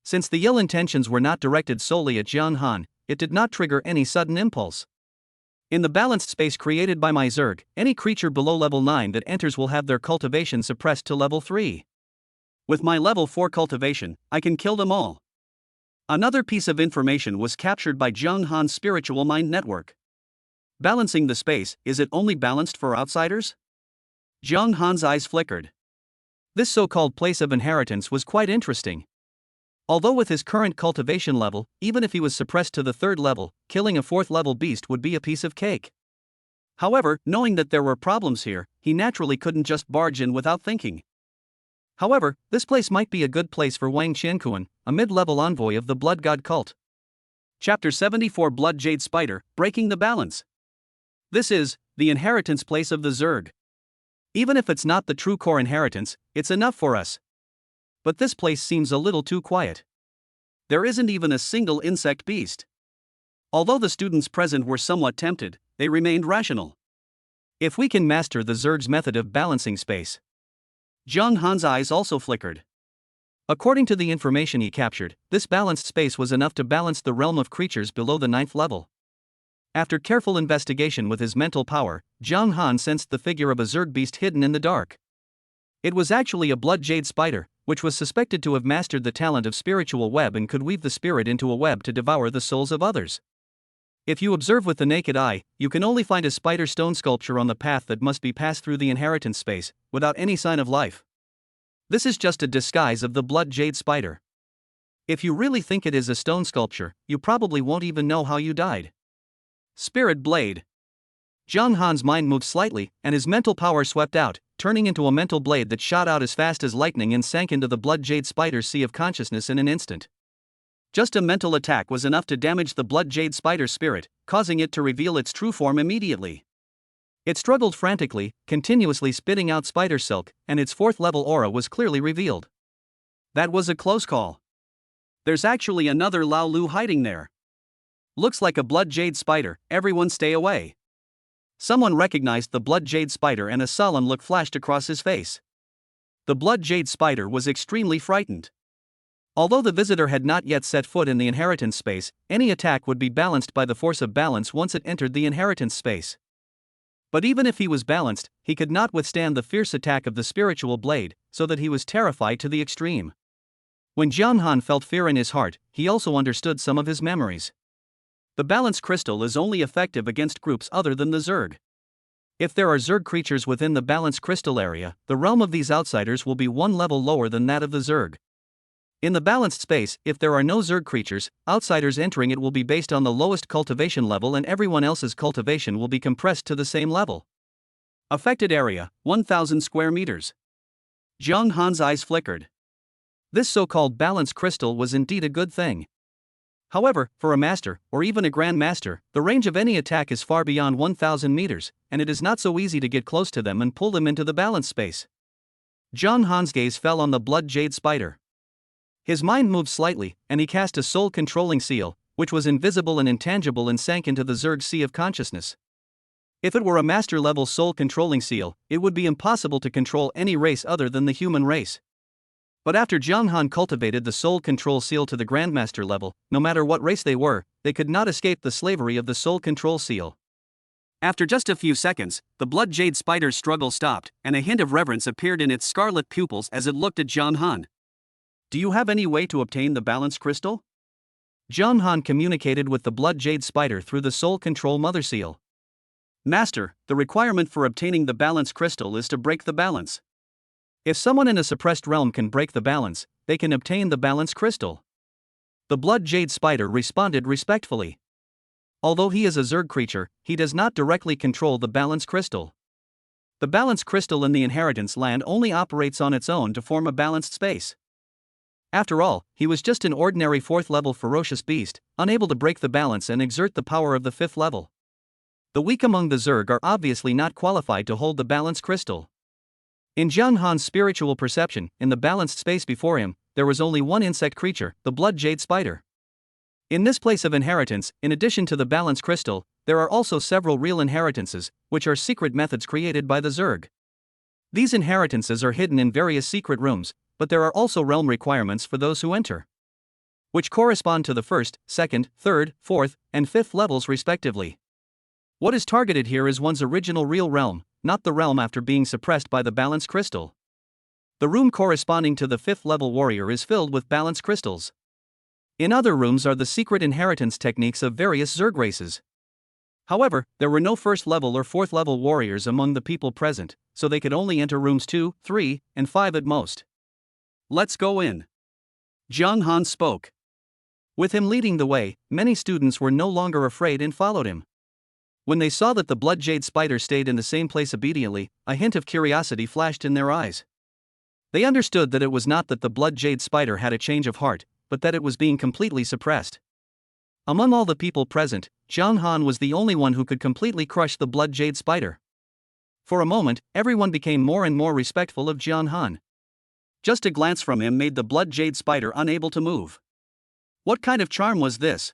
Since the ill intentions were not directed solely at Jiang Han, it did not trigger any sudden impulse. In the balanced space created by my Zerg, any creature below level 9 that enters will have their cultivation suppressed to level 3. With my level 4 cultivation, I can kill them all. Another piece of information was captured by Zhang Han's spiritual mind network. Balancing the space, is it only balanced for outsiders? Zhang Han's eyes flickered. This so-called place of inheritance was quite interesting. Although with his current cultivation level, even if he was suppressed to the 3rd level, killing a 4th level beast would be a piece of cake. However, knowing that there were problems here, he naturally couldn't just barge in without thinking. However, this place might be a good place for Wang Qianquan, a mid-level envoy of the Blood God cult. Chapter 74 Blood Jade Spider, Breaking the Balance. This is the inheritance place of the Zerg. Even if it's not the true core inheritance, it's enough for us. But this place seems a little too quiet. There isn't even a single insect beast. Although the students present were somewhat tempted, they remained rational. If we can master the Zerg's method of balancing space. Zhang Han's eyes also flickered. According to the information he captured, this balanced space was enough to balance the realm of creatures below the 9th level. After careful investigation with his mental power, Zhang Han sensed the figure of a Zerg beast hidden in the dark. It was actually a blood jade spider, which was suspected to have mastered the talent of spiritual web and could weave the spirit into a web to devour the souls of others. If you observe with the naked eye, you can only find a spider stone sculpture on the path that must be passed through the inheritance space, without any sign of life. This is just a disguise of the blood jade spider. If you really think it is a stone sculpture, you probably won't even know how you died. Spirit Blade. Zhang Han's mind moved slightly, and his mental power swept out, turning into a mental blade that shot out as fast as lightning and sank into the blood jade spider's sea of consciousness in an instant. Just a mental attack was enough to damage the blood jade spider's spirit, causing it to reveal its true form immediately. It struggled frantically, continuously spitting out spider silk, and its 4th level aura was clearly revealed. That was a close call. There's actually another Lao Lu hiding there. Looks like a blood jade spider, everyone stay away. Someone recognized the blood jade spider and a sullen look flashed across his face. The blood jade spider was extremely frightened. Although the visitor had not yet set foot in the inheritance space, any attack would be balanced by the force of balance once it entered the inheritance space. But even if he was balanced, he could not withstand the fierce attack of the spiritual blade, so that he was terrified to the extreme. When Zhang Han felt fear in his heart, he also understood some of his memories. The balance crystal is only effective against groups other than the Zerg. If there are Zerg creatures within the balance crystal area, the realm of these outsiders will be one level lower than that of the Zerg. In the balanced space, if there are no Zerg creatures, outsiders entering it will be based on the lowest cultivation level and everyone else's cultivation will be compressed to the same level. Affected area, 1,000 square meters. Zhang Han's eyes flickered. This so-called balance crystal was indeed a good thing. However, for a master, or even a grand master, the range of any attack is far beyond 1,000 meters, and it is not so easy to get close to them and pull them into the balance space. Zhang Han's gaze fell on the blood jade spider. His mind moved slightly, and he cast a soul-controlling seal, which was invisible and intangible and sank into the Zerg sea of consciousness. If it were a master-level soul-controlling seal, it would be impossible to control any race other than the human race. But after Zhang Han cultivated the soul control seal to the Grandmaster level, no matter what race they were, they could not escape the slavery of the soul control seal. After just a few seconds, the blood jade spider's struggle stopped, and a hint of reverence appeared in its scarlet pupils as it looked at Zhang Han. Do you have any way to obtain the balance crystal? Zhang Han communicated with the blood jade spider through the soul control mother seal. Master, the requirement for obtaining the balance crystal is to break the balance. If someone in a suppressed realm can break the balance, they can obtain the balance crystal. The blood jade spider responded respectfully. Although he is a Zerg creature, he does not directly control the balance crystal. The balance crystal in the inheritance land only operates on its own to form a balanced space. After all, he was just an ordinary 4th level ferocious beast, unable to break the balance and exert the power of the 5th level. The weak among the Zerg are obviously not qualified to hold the balance crystal. In Zhang Han's spiritual perception, in the balanced space before him, there was only one insect creature, the blood jade spider. In this place of inheritance, in addition to the balance crystal, there are also several real inheritances, which are secret methods created by the Zerg. These inheritances are hidden in various secret rooms, but there are also realm requirements for those who enter, which correspond to the 1st, 2nd, 3rd, 4th, and 5th levels respectively. What is targeted here is one's original real realm, not the realm after being suppressed by the balance crystal. The room corresponding to the 5th level warrior is filled with balance crystals. In other rooms are the secret inheritance techniques of various Zerg races. However, there were no 1st level or 4th level warriors among the people present, so they could only enter rooms 2, 3, and 5 at most. Let's go in. Zhang Han spoke. With him leading the way, many students were no longer afraid and followed him. When they saw that the blood jade spider stayed in the same place obediently, a hint of curiosity flashed in their eyes. They understood that it was not that the blood jade spider had a change of heart, but that it was being completely suppressed. Among all the people present, Zhang Han was the only one who could completely crush the blood jade spider. For a moment, everyone became more and more respectful of Zhang Han. Just a glance from him made the blood jade spider unable to move. What kind of charm was this?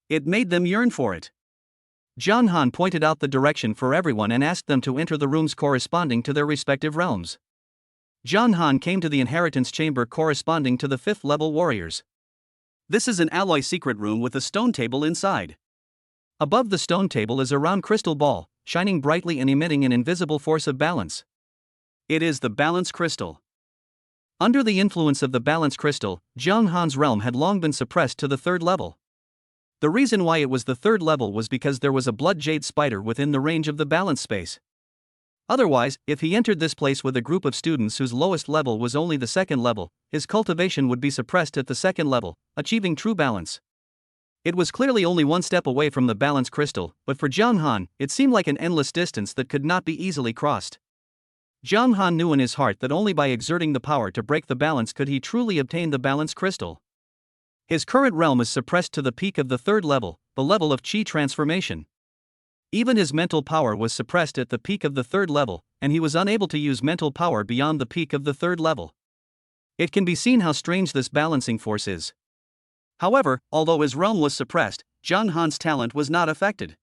It made them yearn for it. Zhang Han pointed out the direction for everyone and asked them to enter the rooms corresponding to their respective realms. Zhang Han came to the inheritance chamber corresponding to the 5th level warriors. This is an alloy secret room with a stone table inside. Above the stone table is a round crystal ball, shining brightly and emitting an invisible force of balance. It is the balance crystal. Under the influence of the balance crystal, Zhang Han's realm had long been suppressed to the 3rd level. The reason why it was the 3rd level was because there was a blood jade spider within the range of the balance space. Otherwise, if he entered this place with a group of students whose lowest level was only the 2nd level, his cultivation would be suppressed at the 2nd level, achieving true balance. It was clearly only one step away from the balance crystal, but for Zhang Han, it seemed like an endless distance that could not be easily crossed. Zhang Han knew in his heart that only by exerting the power to break the balance could he truly obtain the balance crystal. His current realm is suppressed to the peak of the 3rd level, the level of Qi transformation. Even his mental power was suppressed at the peak of the 3rd level, and he was unable to use mental power beyond the peak of the 3rd level. It can be seen how strange this balancing force is. However, although his realm was suppressed, Zhang Han's talent was not affected.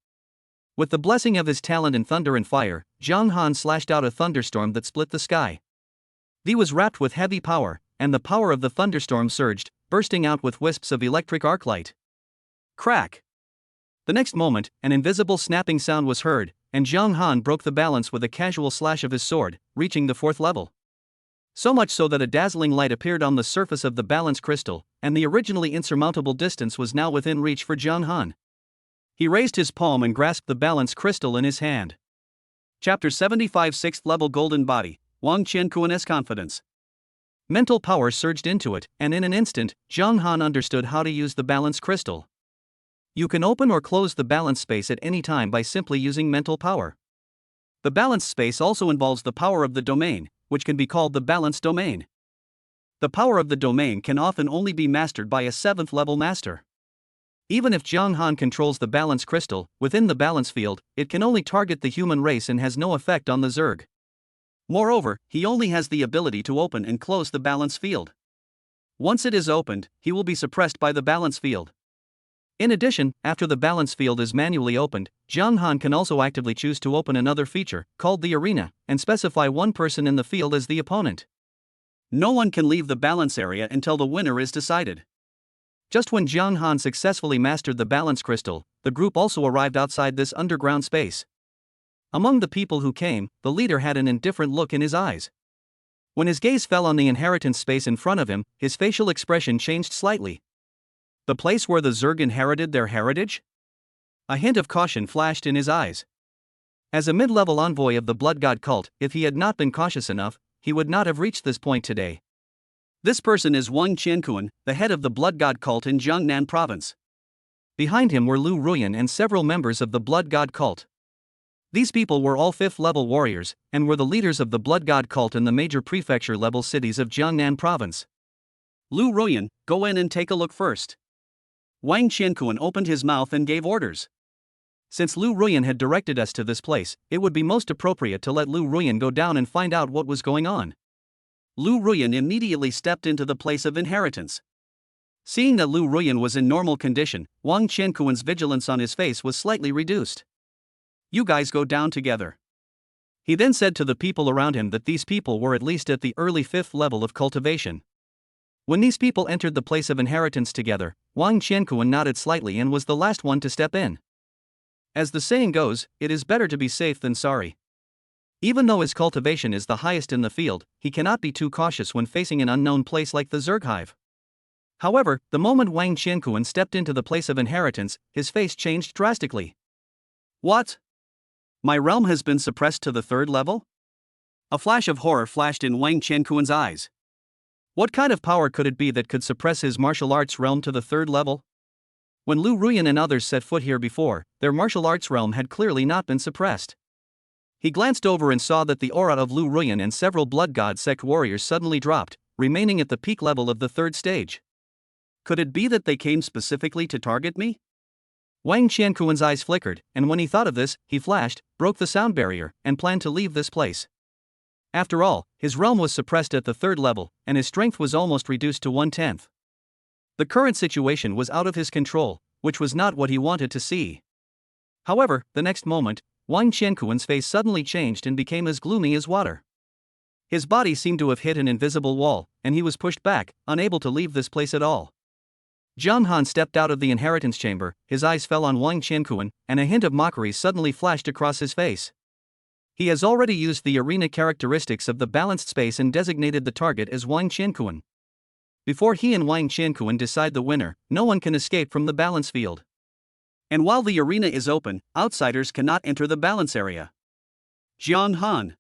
With the blessing of his talent in thunder and fire, Zhang Han slashed out a thunderstorm that split the sky. He was wrapped with heavy power, and the power of the thunderstorm surged, bursting out with wisps of electric arc light. Crack! The next moment, an invisible snapping sound was heard, and Zhang Han broke the balance with a casual slash of his sword, reaching the 4th level. So much so that a dazzling light appeared on the surface of the balance crystal, and the originally insurmountable distance was now within reach for Zhang Han. He raised his palm and grasped the balance crystal in his hand. Chapter 75 6th Level Golden Body, Wang Qianquan's Confidence. Mental power surged into it, and in an instant, Zhang Han understood how to use the balance crystal. You can open or close the balance space at any time by simply using mental power. The balance space also involves the power of the domain, which can be called the balance domain. The power of the domain can often only be mastered by a 7th level master. Even if Zhang Han controls the balance crystal, within the balance field, it can only target the human race and has no effect on the Zerg. Moreover, he only has the ability to open and close the balance field. Once it is opened, he will be suppressed by the balance field. In addition, after the balance field is manually opened, Zhang Han can also actively choose to open another feature, called the arena, and specify one person in the field as the opponent. No one can leave the balance area until the winner is decided. Just when Zhang Han successfully mastered the balance crystal, the group also arrived outside this underground space. Among the people who came, the leader had an indifferent look in his eyes. When his gaze fell on the inheritance space in front of him, his facial expression changed slightly. The place where the Zerg inherited their heritage? A hint of caution flashed in his eyes. As a mid-level envoy of the Blood God cult, if he had not been cautious enough, he would not have reached this point today. This person is Wang Qianquan, the head of the Blood God cult in Jiangnan province. Behind him were Lu Ruyan and several members of the Blood God cult. These people were all 5th level warriors, and were the leaders of the Blood God cult in the major prefecture level cities of Jiangnan province. Lu Ruyan, go in and take a look first. Wang Qianquan opened his mouth and gave orders. Since Lu Ruyan had directed us to this place, it would be most appropriate to let Lu Ruyan go down and find out what was going on. Lu Ruyan immediately stepped into the place of inheritance. Seeing that Lu Ruyan was in normal condition, Wang Qianquan's vigilance on his face was slightly reduced. You guys go down together. He then said to the people around him that these people were at least at the early 5th level of cultivation. When these people entered the place of inheritance together, Wang Qianquan nodded slightly and was the last one to step in. As the saying goes, it is better to be safe than sorry. Even though his cultivation is the highest in the field, he cannot be too cautious when facing an unknown place like the Zerg hive. However, the moment Wang Qianquan stepped into the place of inheritance, his face changed drastically. What? My realm has been suppressed to the third level? A flash of horror flashed in Wang Qianquan's eyes. What kind of power could it be that could suppress his martial arts realm to the third level? When Lu Ruyan and others set foot here before, their martial arts realm had clearly not been suppressed. He glanced over and saw that the aura of Lu Ruyan and several Blood God sect warriors suddenly dropped, remaining at the peak level of the third stage. Could it be that they came specifically to target me? Wang Qianquan's eyes flickered, and when he thought of this, he flashed, broke the sound barrier, and planned to leave this place. After all, his realm was suppressed at the third level, and his strength was almost reduced to 1/10. The current situation was out of his control, which was not what he wanted to see. However, the next moment, Wang Qianquan's face suddenly changed and became as gloomy as water. His body seemed to have hit an invisible wall, and he was pushed back, unable to leave this place at all. Zhang Han stepped out of the inheritance chamber, his eyes fell on Wang Qianquan, and a hint of mockery suddenly flashed across his face. He has already used the arena characteristics of the balanced space and designated the target as Wang Qianquan. Before he and Wang Qianquan decide the winner, no one can escape from the balance field. And while the arena is open, outsiders cannot enter the balance area. Zhang Han.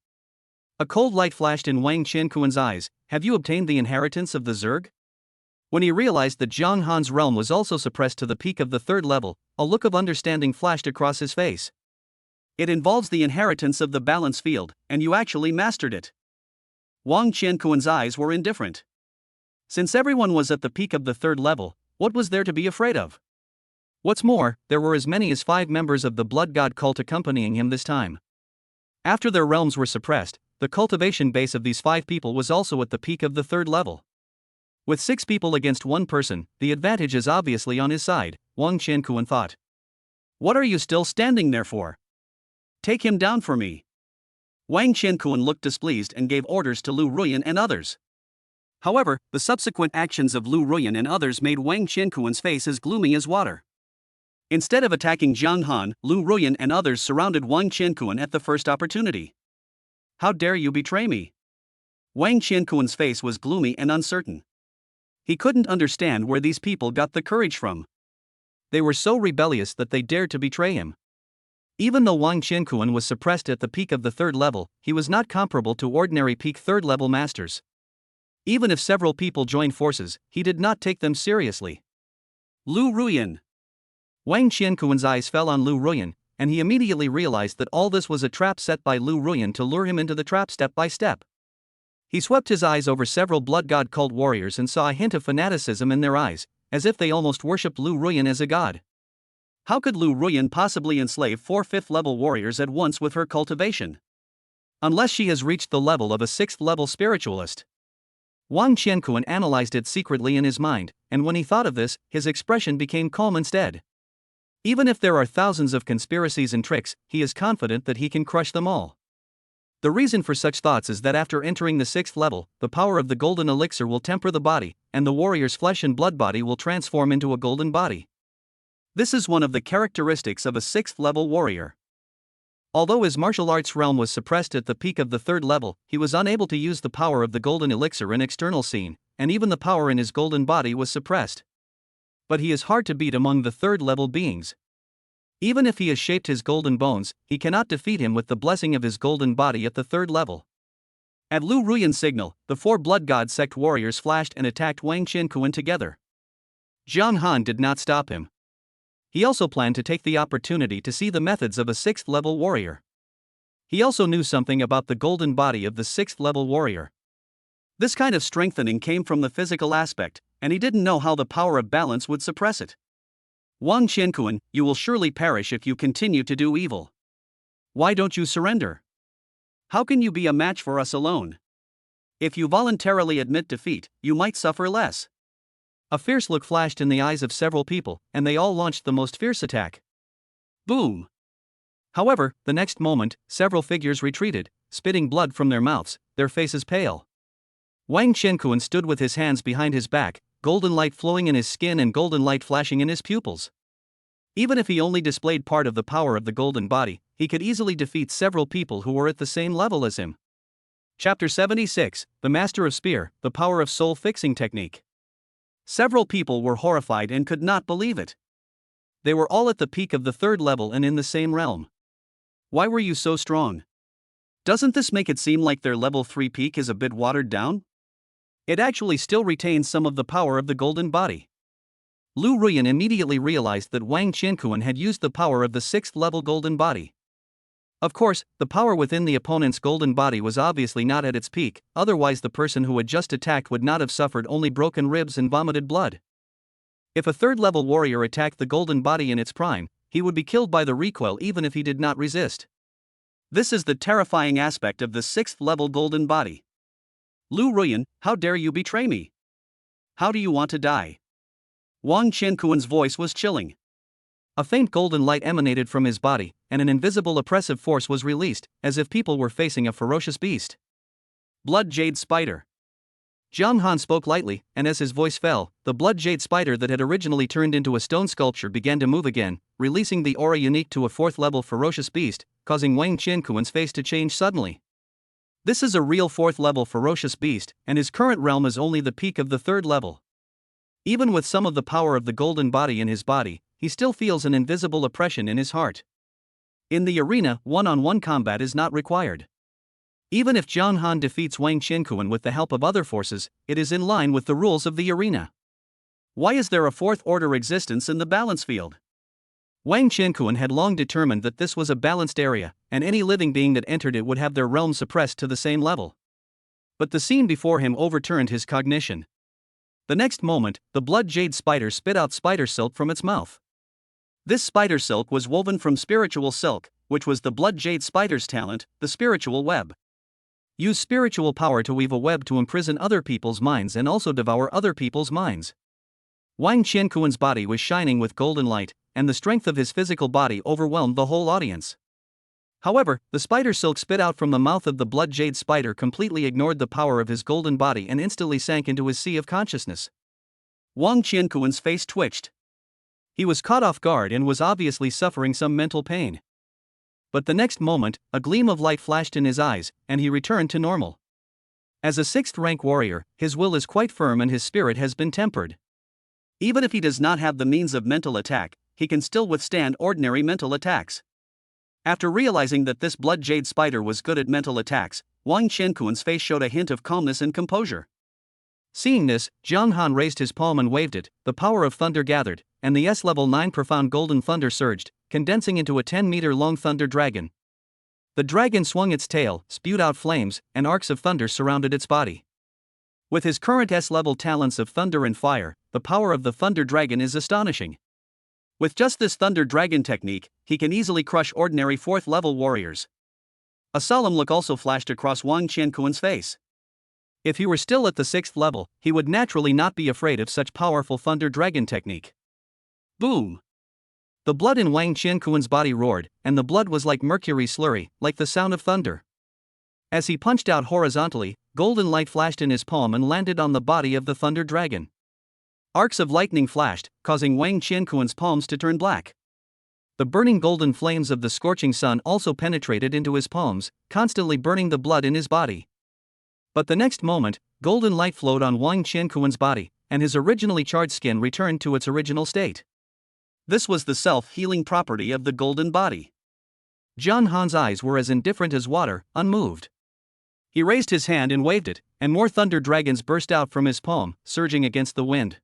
A cold light flashed in Wang Qianquan's eyes. Have you obtained the inheritance of the Zerg? When he realized that Zhang Han's realm was also suppressed to the peak of the third level, a look of understanding flashed across his face. It involves the inheritance of the balance field, and you actually mastered it. Wang Qianquan's eyes were indifferent. Since everyone was at the peak of the third level, what was there to be afraid of? What's more, there were as many as 5 members of the Blood God cult accompanying him this time. After their realms were suppressed, the cultivation base of these 5 people was also at the peak of the third level. With 6 people against 1 person, the advantage is obviously on his side, Wang Qianquan thought. What are you still standing there for? Take him down for me. Wang Qianquan looked displeased and gave orders to Lu Ruyan and others. However, the subsequent actions of Lu Ruyan and others made Wang Qianquan's face as gloomy as water. Instead of attacking Zhang Han, Lu Ruyan and others surrounded Wang Qianquan at the first opportunity. How dare you betray me? Wang Qianquan's face was gloomy and uncertain. He couldn't understand where these people got the courage from. They were so rebellious that they dared to betray him. Even though Wang Qianquan was suppressed at the peak of the third level, he was not comparable to ordinary peak third level masters. Even if several people joined forces, he did not take them seriously. Lu Ruyan. Wang Qianquan's eyes fell on Lu Ruyan, and he immediately realized that all this was a trap set by Lu Ruyan to lure him into the trap step by step. He swept his eyes over several Blood God cult warriors and saw a hint of fanaticism in their eyes, as if they almost worshipped Lu Ruyan as a god. How could Lu Ruyan possibly enslave 4 5th-level warriors at once with her cultivation? Unless she has reached the level of a 6th-level spiritualist. Wang Qianquan analyzed it secretly in his mind, and when he thought of this, his expression became calm instead. Even if there are thousands of conspiracies and tricks, he is confident that he can crush them all. The reason for such thoughts is that after entering the 6th level, the power of the golden elixir will temper the body, and the warrior's flesh and blood body will transform into a golden body. This is one of the characteristics of a 6th-level warrior. Although his martial arts realm was suppressed at the peak of the third level, he was unable to use the power of the golden elixir in external scene, and even the power in his golden body was suppressed. But he is hard to beat among the third-level beings. Even if he has shaped his golden bones, he cannot defeat him with the blessing of his golden body at the third level. At Lu Ruyan's signal, the 4 Blood God sect warriors flashed and attacked Wang Qianquan together. Zhang Han did not stop him. He also planned to take the opportunity to see the methods of a 6th-level warrior. He also knew something about the golden body of the 6th-level warrior. This kind of strengthening came from the physical aspect, and he didn't know how the power of balance would suppress it. Wang Qianquan, you will surely perish if you continue to do evil. Why don't you surrender? How can you be a match for us alone? If you voluntarily admit defeat, you might suffer less. A fierce look flashed in the eyes of several people, and they all launched the most fierce attack. Boom! However, the next moment, several figures retreated, spitting blood from their mouths, their faces pale. Wang Qianquan stood with his hands behind his back, golden light flowing in his skin and golden light flashing in his pupils. Even if he only displayed part of the power of the golden body, he could easily defeat several people who were at the same level as him. Chapter 76, The Master of Spear, The Power of Soul Fixing Technique. Several people were horrified and could not believe it. They were all at the peak of the third level and in the same realm. Why were you so strong? Doesn't this make it seem like their level 3 peak is a bit watered down? It actually still retains some of the power of the golden body. Lu Ruyan immediately realized that Wang Qianquan had used the power of the 6th level golden body. Of course, the power within the opponent's golden body was obviously not at its peak, otherwise the person who had just attacked would not have suffered only broken ribs and vomited blood. If a 3rd level warrior attacked the golden body in its prime, he would be killed by the recoil even if he did not resist. This is the terrifying aspect of the 6th level golden body. Lu Ruyan, how dare you betray me? How do you want to die? Wang Qianquan's voice was chilling. A faint golden light emanated from his body, and an invisible oppressive force was released, as if people were facing a ferocious beast. Blood Jade Spider. Zhang Han spoke lightly, and as his voice fell, the blood jade spider that had originally turned into a stone sculpture began to move again, releasing the aura unique to a 4th level ferocious beast, causing Wang Qianquan's face to change suddenly. This is a real 4th level ferocious beast, and his current realm is only the peak of the 3rd level. Even with some of the power of the golden body in his body, he still feels an invisible oppression in his heart. In the arena, one-on-one combat is not required. Even if Zhang Han defeats Wang Qianquan with the help of other forces, it is in line with the rules of the arena. Why is there a 4th order existence in the balance field? Wang Qianquan had long determined that this was a balanced area, and any living being that entered it would have their realm suppressed to the same level. But the scene before him overturned his cognition. The next moment, the blood jade spider spit out spider silk from its mouth. This spider silk was woven from spiritual silk, which was the blood jade spider's talent, the spiritual web. Use spiritual power to weave a web to imprison other people's minds and also devour other people's minds. Wang Qianquan's body was shining with golden light, and the strength of his physical body overwhelmed the whole audience. However, the spider silk spit out from the mouth of the blood jade spider completely ignored the power of his golden body and instantly sank into his sea of consciousness. Wang Qianquan's face twitched. He was caught off guard and was obviously suffering some mental pain. But the next moment, a gleam of light flashed in his eyes, and he returned to normal. As a 6th rank warrior, his will is quite firm and his spirit has been tempered. Even if he does not have the means of mental attack, he can still withstand ordinary mental attacks. After realizing that this blood jade spider was good at mental attacks, Wang Qianquan's face showed a hint of calmness and composure. Seeing this, Zhang Han raised his palm and waved it, the power of thunder gathered, and the S-level 9 profound golden thunder surged, condensing into a 10-meter-long thunder dragon. The dragon swung its tail, spewed out flames, and arcs of thunder surrounded its body. With his current S-level talents of thunder and fire, the power of the thunder dragon is astonishing. With just this thunder dragon technique, he can easily crush ordinary 4th level warriors. A solemn look also flashed across Wang Qianquan's face. If he were still at the 6th level, he would naturally not be afraid of such powerful thunder dragon technique. Boom! The blood in Wang Qianquan's body roared, and the blood was like mercury slurry, like the sound of thunder. As he punched out horizontally, golden light flashed in his palm and landed on the body of the thunder dragon. Arcs of lightning flashed, causing Wang Qianquan's palms to turn black. The burning golden flames of the scorching sun also penetrated into his palms, constantly burning the blood in his body. But the next moment, golden light flowed on Wang Qianquan's body, and his originally charred skin returned to its original state. This was the self-healing property of the golden body. Zhang Han's eyes were as indifferent as water, unmoved. He raised his hand and waved it, and more thunder dragons burst out from his palm, surging against the wind.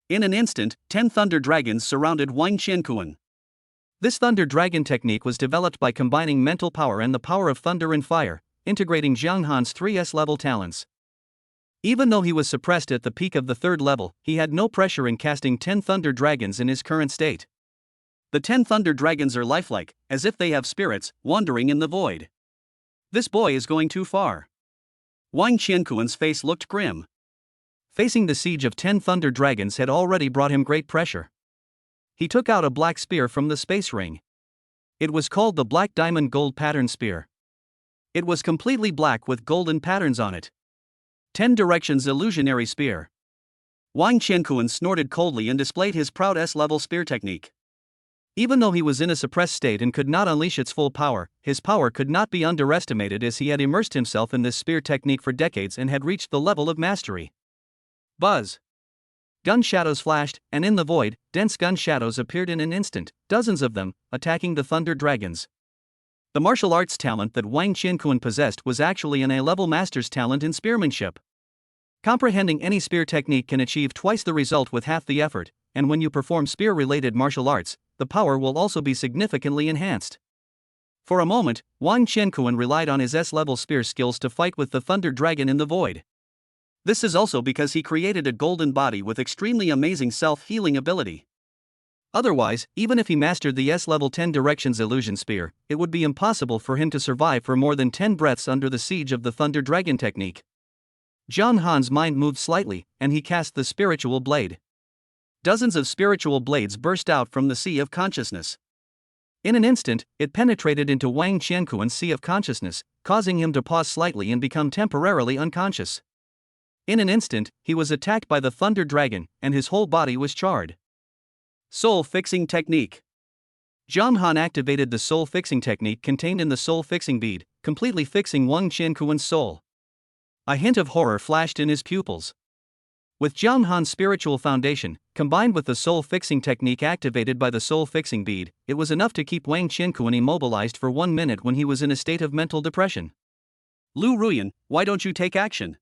In an instant, 10 thunder dragons surrounded Wang Qianquan. This thunder dragon technique was developed by combining mental power and the power of thunder and fire, integrating Zhang Han's 3S level talents. Even though he was suppressed at the peak of the 3rd level, he had no pressure in casting 10 thunder dragons in his current state. The 10 thunder dragons are lifelike, as if they have spirits, wandering in the void. This boy is going too far. Wang Qianquan's face looked grim. Facing the siege of 10 thunder dragons had already brought him great pressure. He took out a black spear from the space ring. It was called the Black Diamond Gold Pattern Spear. It was completely black with golden patterns on it. 10 Directions Illusionary Spear. Wang Qianquan snorted coldly and displayed his proud S-level spear technique. Even though he was in a suppressed state and could not unleash its full power, his power could not be underestimated as he had immersed himself in this spear technique for decades and had reached the level of mastery. Buzz! Gun shadows flashed, and in the void, dense gun shadows appeared in an instant, dozens of them, attacking the Thunder Dragons. The martial arts talent that Wang Qianquan possessed was actually an A-level master's talent in spearmanship. Comprehending any spear technique can achieve twice the result with half the effort, and when you perform spear-related martial arts, the power will also be significantly enhanced. For a moment, Wang Qianquan relied on his S-level spear skills to fight with the Thunder Dragon in the void. This is also because he created a golden body with extremely amazing self-healing ability. Otherwise, even if he mastered the S-level 10 Directions Illusion Spear, it would be impossible for him to survive for more than 10 breaths under the siege of the Thunder Dragon technique. Zhang Han's mind moved slightly, and he cast the Spiritual Blade. Dozens of spiritual blades burst out from the Sea of Consciousness. In an instant, it penetrated into Wang Qianquan's Sea of Consciousness, causing him to pause slightly and become temporarily unconscious. In an instant, he was attacked by the Thunder Dragon, and his whole body was charred. Soul Fixing Technique. Zhang Han activated the soul fixing technique contained in the soul fixing bead, completely fixing Wang Qianquan's soul. A hint of horror flashed in his pupils. With Zhang Han's spiritual foundation, combined with the soul-fixing technique activated by the soul-fixing bead, it was enough to keep Wang Qianquan immobilized for 1 minute when he was in a state of mental depression. Lu Ruyan, why don't you take action?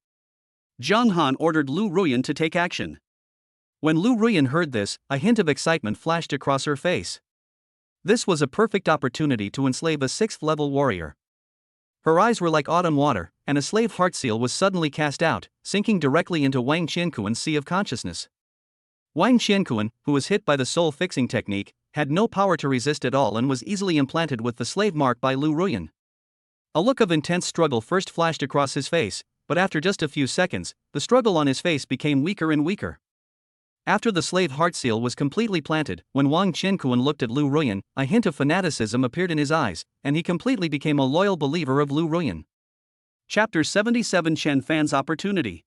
Zhang Han ordered Lu Ruyan to take action. When Lu Ruyan heard this, a hint of excitement flashed across her face. This was a perfect opportunity to enslave a 6th-level warrior. Her eyes were like autumn water, and a slave heart seal was suddenly cast out, sinking directly into Wang Qianquan's Sea of Consciousness. Wang Qianquan, who was hit by the soul-fixing technique, had no power to resist at all and was easily implanted with the slave mark by Lu Ruyan. A look of intense struggle first flashed across his face, but after just a few seconds, the struggle on his face became weaker and weaker. After the slave heart seal was completely planted, when Wang Qianquan looked at Lu Ruyan, a hint of fanaticism appeared in his eyes, and he completely became a loyal believer of Lu Ruyan. Chapter 77 Chen Fan's Opportunity.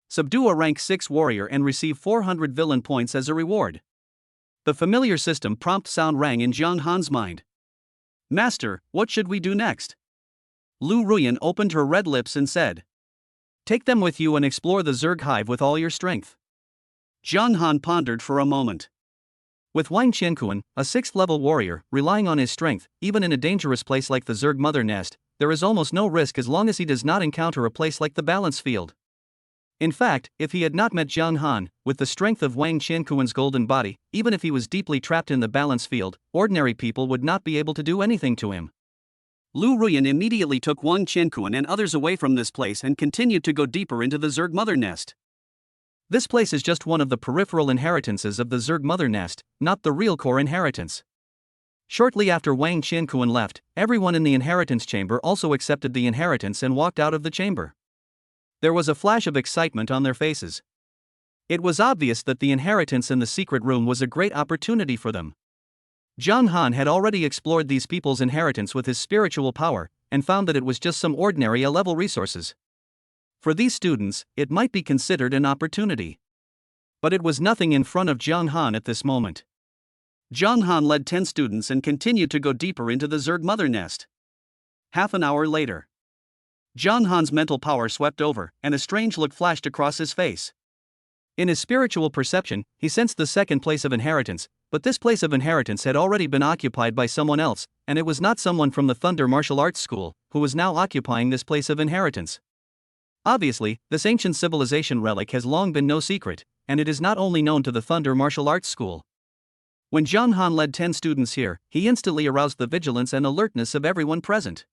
Subdue a rank 6 warrior and receive 400 villain points as a reward. The familiar system prompt sound rang in Zhang Han's mind. Master, what should we do next? Lu Ruyan opened her red lips and said. Take them with you and explore the Zerg hive with all your strength. Zhang Han pondered for a moment. With Wang Qianquan, a 6th-level warrior, relying on his strength, even in a dangerous place like the Zerg Mother Nest, there is almost no risk as long as he does not encounter a place like the Balance Field. In fact, if he had not met Zhang Han, with the strength of Wang Qianquan's golden body, even if he was deeply trapped in the Balance Field, ordinary people would not be able to do anything to him. Lu Ruyan immediately took Wang Qianquan and others away from this place and continued to go deeper into the Zerg Mother Nest. This place is just one of the peripheral inheritances of the Zerg Mother Nest, not the real core inheritance. Shortly after Wang Qianquan left, everyone in the inheritance chamber also accepted the inheritance and walked out of the chamber. There was a flash of excitement on their faces. It was obvious that the inheritance in the secret room was a great opportunity for them. Zhang Han had already explored these people's inheritance with his spiritual power, and found that it was just some ordinary A-level resources. For these students, it might be considered an opportunity. But it was nothing in front of Zhang Han at this moment. Zhang Han led 10 students and continued to go deeper into the Zerg Mother Nest. Half an hour later, Zhang Han's mental power swept over, and a strange look flashed across his face. In his spiritual perception, he sensed the second place of inheritance, but this place of inheritance had already been occupied by someone else, and it was not someone from the Thunder Martial Arts School, who was now occupying this place of inheritance. Obviously, this ancient civilization relic has long been no secret, and it is not only known to the Thunder Martial Arts School. When Zhang Han led 10 students here, he instantly aroused the vigilance and alertness of everyone present.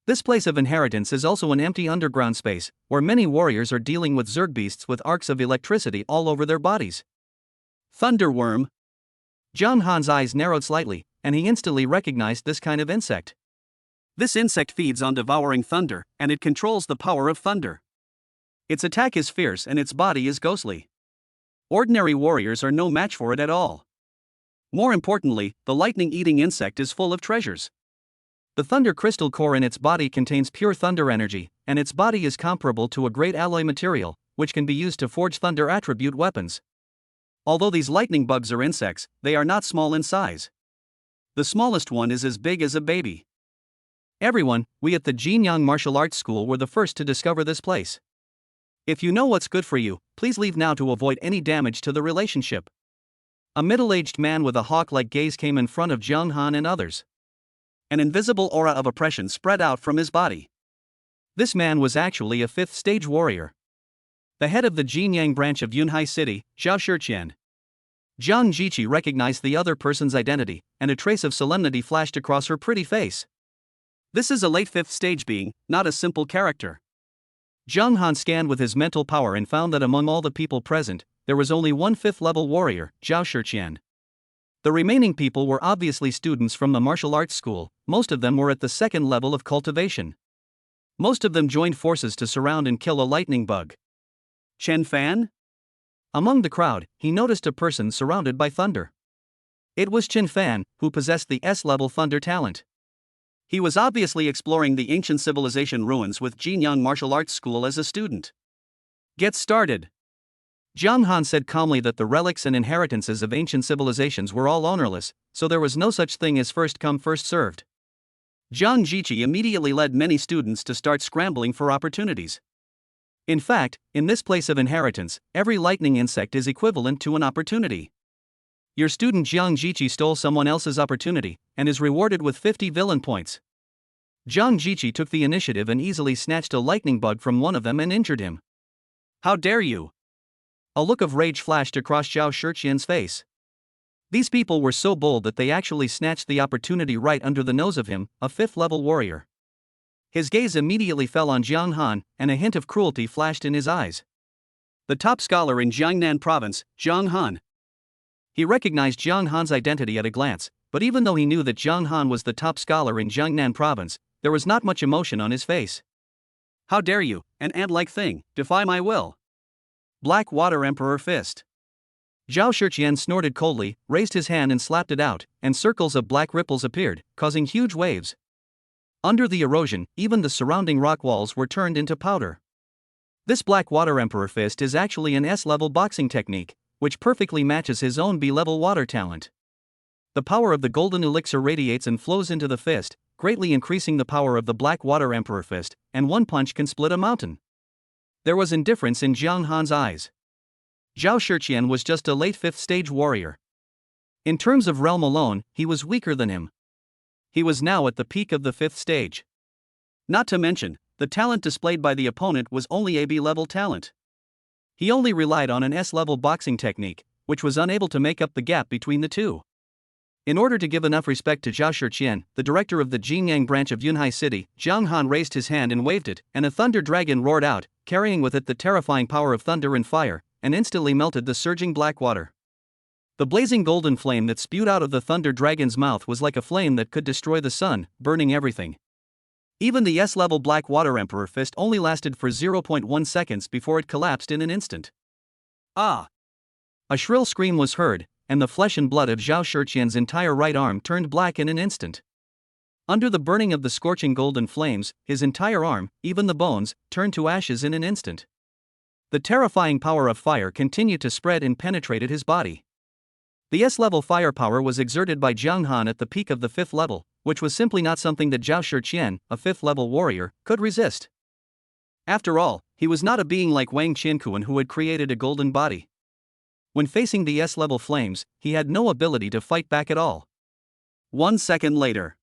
This place of inheritance is also an empty underground space, where many warriors are dealing with Zerg beasts with arcs of electricity all over their bodies. Thunderworm. Zhang Han's eyes narrowed slightly, and he instantly recognized this kind of insect. This insect feeds on devouring thunder, and it controls the power of thunder. Its attack is fierce and its body is ghostly. Ordinary warriors are no match for it at all. More importantly, the lightning-eating insect is full of treasures. The thunder crystal core in its body contains pure thunder energy, and its body is comparable to a great alloy material, which can be used to forge thunder attribute weapons. Although these lightning bugs are insects, they are not small in size. The smallest one is as big as a baby. Everyone, we at the Jinyang Martial Arts School were the first to discover this place. If you know what's good for you, please leave now to avoid any damage to the relationship. A middle-aged man with a hawk-like gaze came in front of Jiang Han and others. An invisible aura of oppression spread out from his body. This man was actually a fifth-stage warrior. The head of the Jinyang branch of Yunhai City, Zhao Shiqian. Jiang Jiqi recognized the other person's identity, and a trace of solemnity flashed across her pretty face. This is a late fifth-stage being, not a simple character. Jiang Han scanned with his mental power and found that among all the people present, there was only one fifth-level warrior, Zhao Shiqian. The remaining people were obviously students from the martial arts school. Most of them were at the second level of cultivation. Most of them joined forces to surround and kill a lightning bug. Chen Fan? Among the crowd, he noticed a person surrounded by thunder. It was Chen Fan, who possessed the S-level thunder talent. He was obviously exploring the ancient civilization ruins with Jinyang Martial Arts School as a student. Get started. Jiang Han said calmly that the relics and inheritances of ancient civilizations were all ownerless, so there was no such thing as first come first served. Jiang Jiqi immediately led many students to start scrambling for opportunities. In fact, in this place of inheritance, every lightning insect is equivalent to an opportunity. Your student Jiang Jiqi stole someone else's opportunity, and is rewarded with 50 villain points. Jiang Jiqi took the initiative and easily snatched a lightning bug from one of them and injured him. How dare you! A look of rage flashed across Zhao Shiqian's face. These people were so bold that they actually snatched the opportunity right under the nose of him, a fifth-level warrior. His gaze immediately fell on Jiang Han, and a hint of cruelty flashed in his eyes. The top scholar in Jiangnan province, Jiang Han. He recognized Jiang Han's identity at a glance, but even though he knew that Jiang Han was the top scholar in Jiangnan province, there was not much emotion on his face. How dare you, an ant-like thing, defy my will? Black Water Emperor Fist. Zhao Shiqian snorted coldly, raised his hand and slapped it out, and circles of black ripples appeared, causing huge waves. Under the erosion, even the surrounding rock walls were turned into powder. This Black Water Emperor Fist is actually an S-level boxing technique, which perfectly matches his own B-level water talent. The power of the golden elixir radiates and flows into the fist, greatly increasing the power of the Black Water Emperor Fist, and one punch can split a mountain. There was indifference in Jiang Han's eyes. Zhao Shiqian was just a late fifth-stage warrior. In terms of realm alone, he was weaker than him. He was now at the peak of the fifth stage. Not to mention, the talent displayed by the opponent was only a B-level talent. He only relied on an S-level boxing technique, which was unable to make up the gap between the two. In order to give enough respect to Zhao Shiqian, the director of the Jinyang branch of Yunhai City, Jiang Han raised his hand and waved it, and a thunder dragon roared out, carrying with it the terrifying power of thunder and fire, and instantly melted the surging black water. The blazing golden flame that spewed out of the thunder dragon's mouth was like a flame that could destroy the sun, burning everything. Even the S-level Black Water Emperor Fist only lasted for 0.1 seconds before it collapsed in an instant. Ah! A shrill scream was heard, and the flesh and blood of Zhao Shiqian's entire right arm turned black in an instant. Under the burning of the scorching golden flames, his entire arm, even the bones, turned to ashes in an instant. The terrifying power of fire continued to spread and penetrated his body. The S-level firepower was exerted by Jiang Han at the peak of the fifth level, which was simply not something that Zhao Shiqian, a fifth-level warrior, could resist. After all, he was not a being like Wang Qiankuan who had created a golden body. When facing the S-level flames, he had no ability to fight back at all. 1 second later,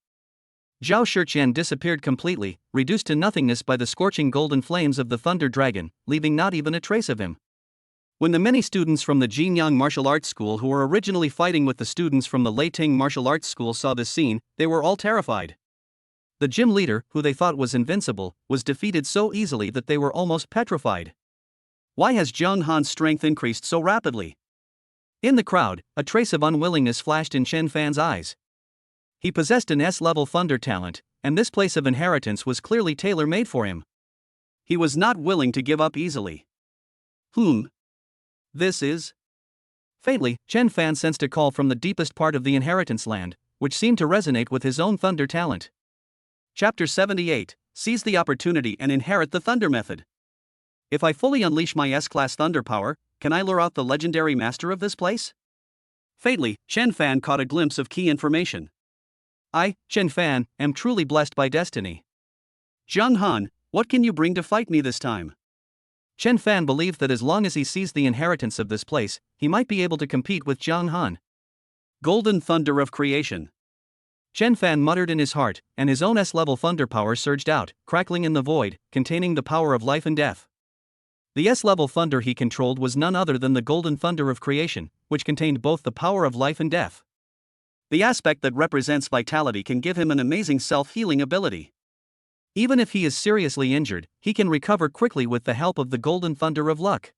Zhao Shiqian disappeared completely, reduced to nothingness by the scorching golden flames of the Thunder Dragon, leaving not even a trace of him. When the many students from the Jinyang Martial Arts School who were originally fighting with the students from the Leiting Martial Arts School saw this scene, they were all terrified. The gym leader, who they thought was invincible, was defeated so easily that they were almost petrified. Why has Jiang Han's strength increased so rapidly? In the crowd, a trace of unwillingness flashed in Chen Fan's eyes. He possessed an S-level thunder talent, and this place of inheritance was clearly tailor-made for him. He was not willing to give up easily. This is... Faintly, Chen Fan sensed a call from the deepest part of the inheritance land, which seemed to resonate with his own thunder talent. Chapter 78, Seize the Opportunity and Inherit the Thunder Method. If I fully unleash my S-class thunder power, can I lure out the legendary master of this place? Faintly, Chen Fan caught a glimpse of key information. I, Chen Fan, am truly blessed by destiny. Zhang Han, what can you bring to fight me this time? Chen Fan believed that as long as he seized the inheritance of this place, he might be able to compete with Zhang Han. Golden Thunder of Creation. Chen Fan muttered in his heart, and his own S-level thunder power surged out, crackling in the void, containing the power of life and death. The S-level thunder he controlled was none other than the Golden Thunder of Creation, which contained both the power of life and death. The aspect that represents vitality can give him an amazing self-healing ability. Even if he is seriously injured, he can recover quickly with the help of the Golden Thunder of Luck.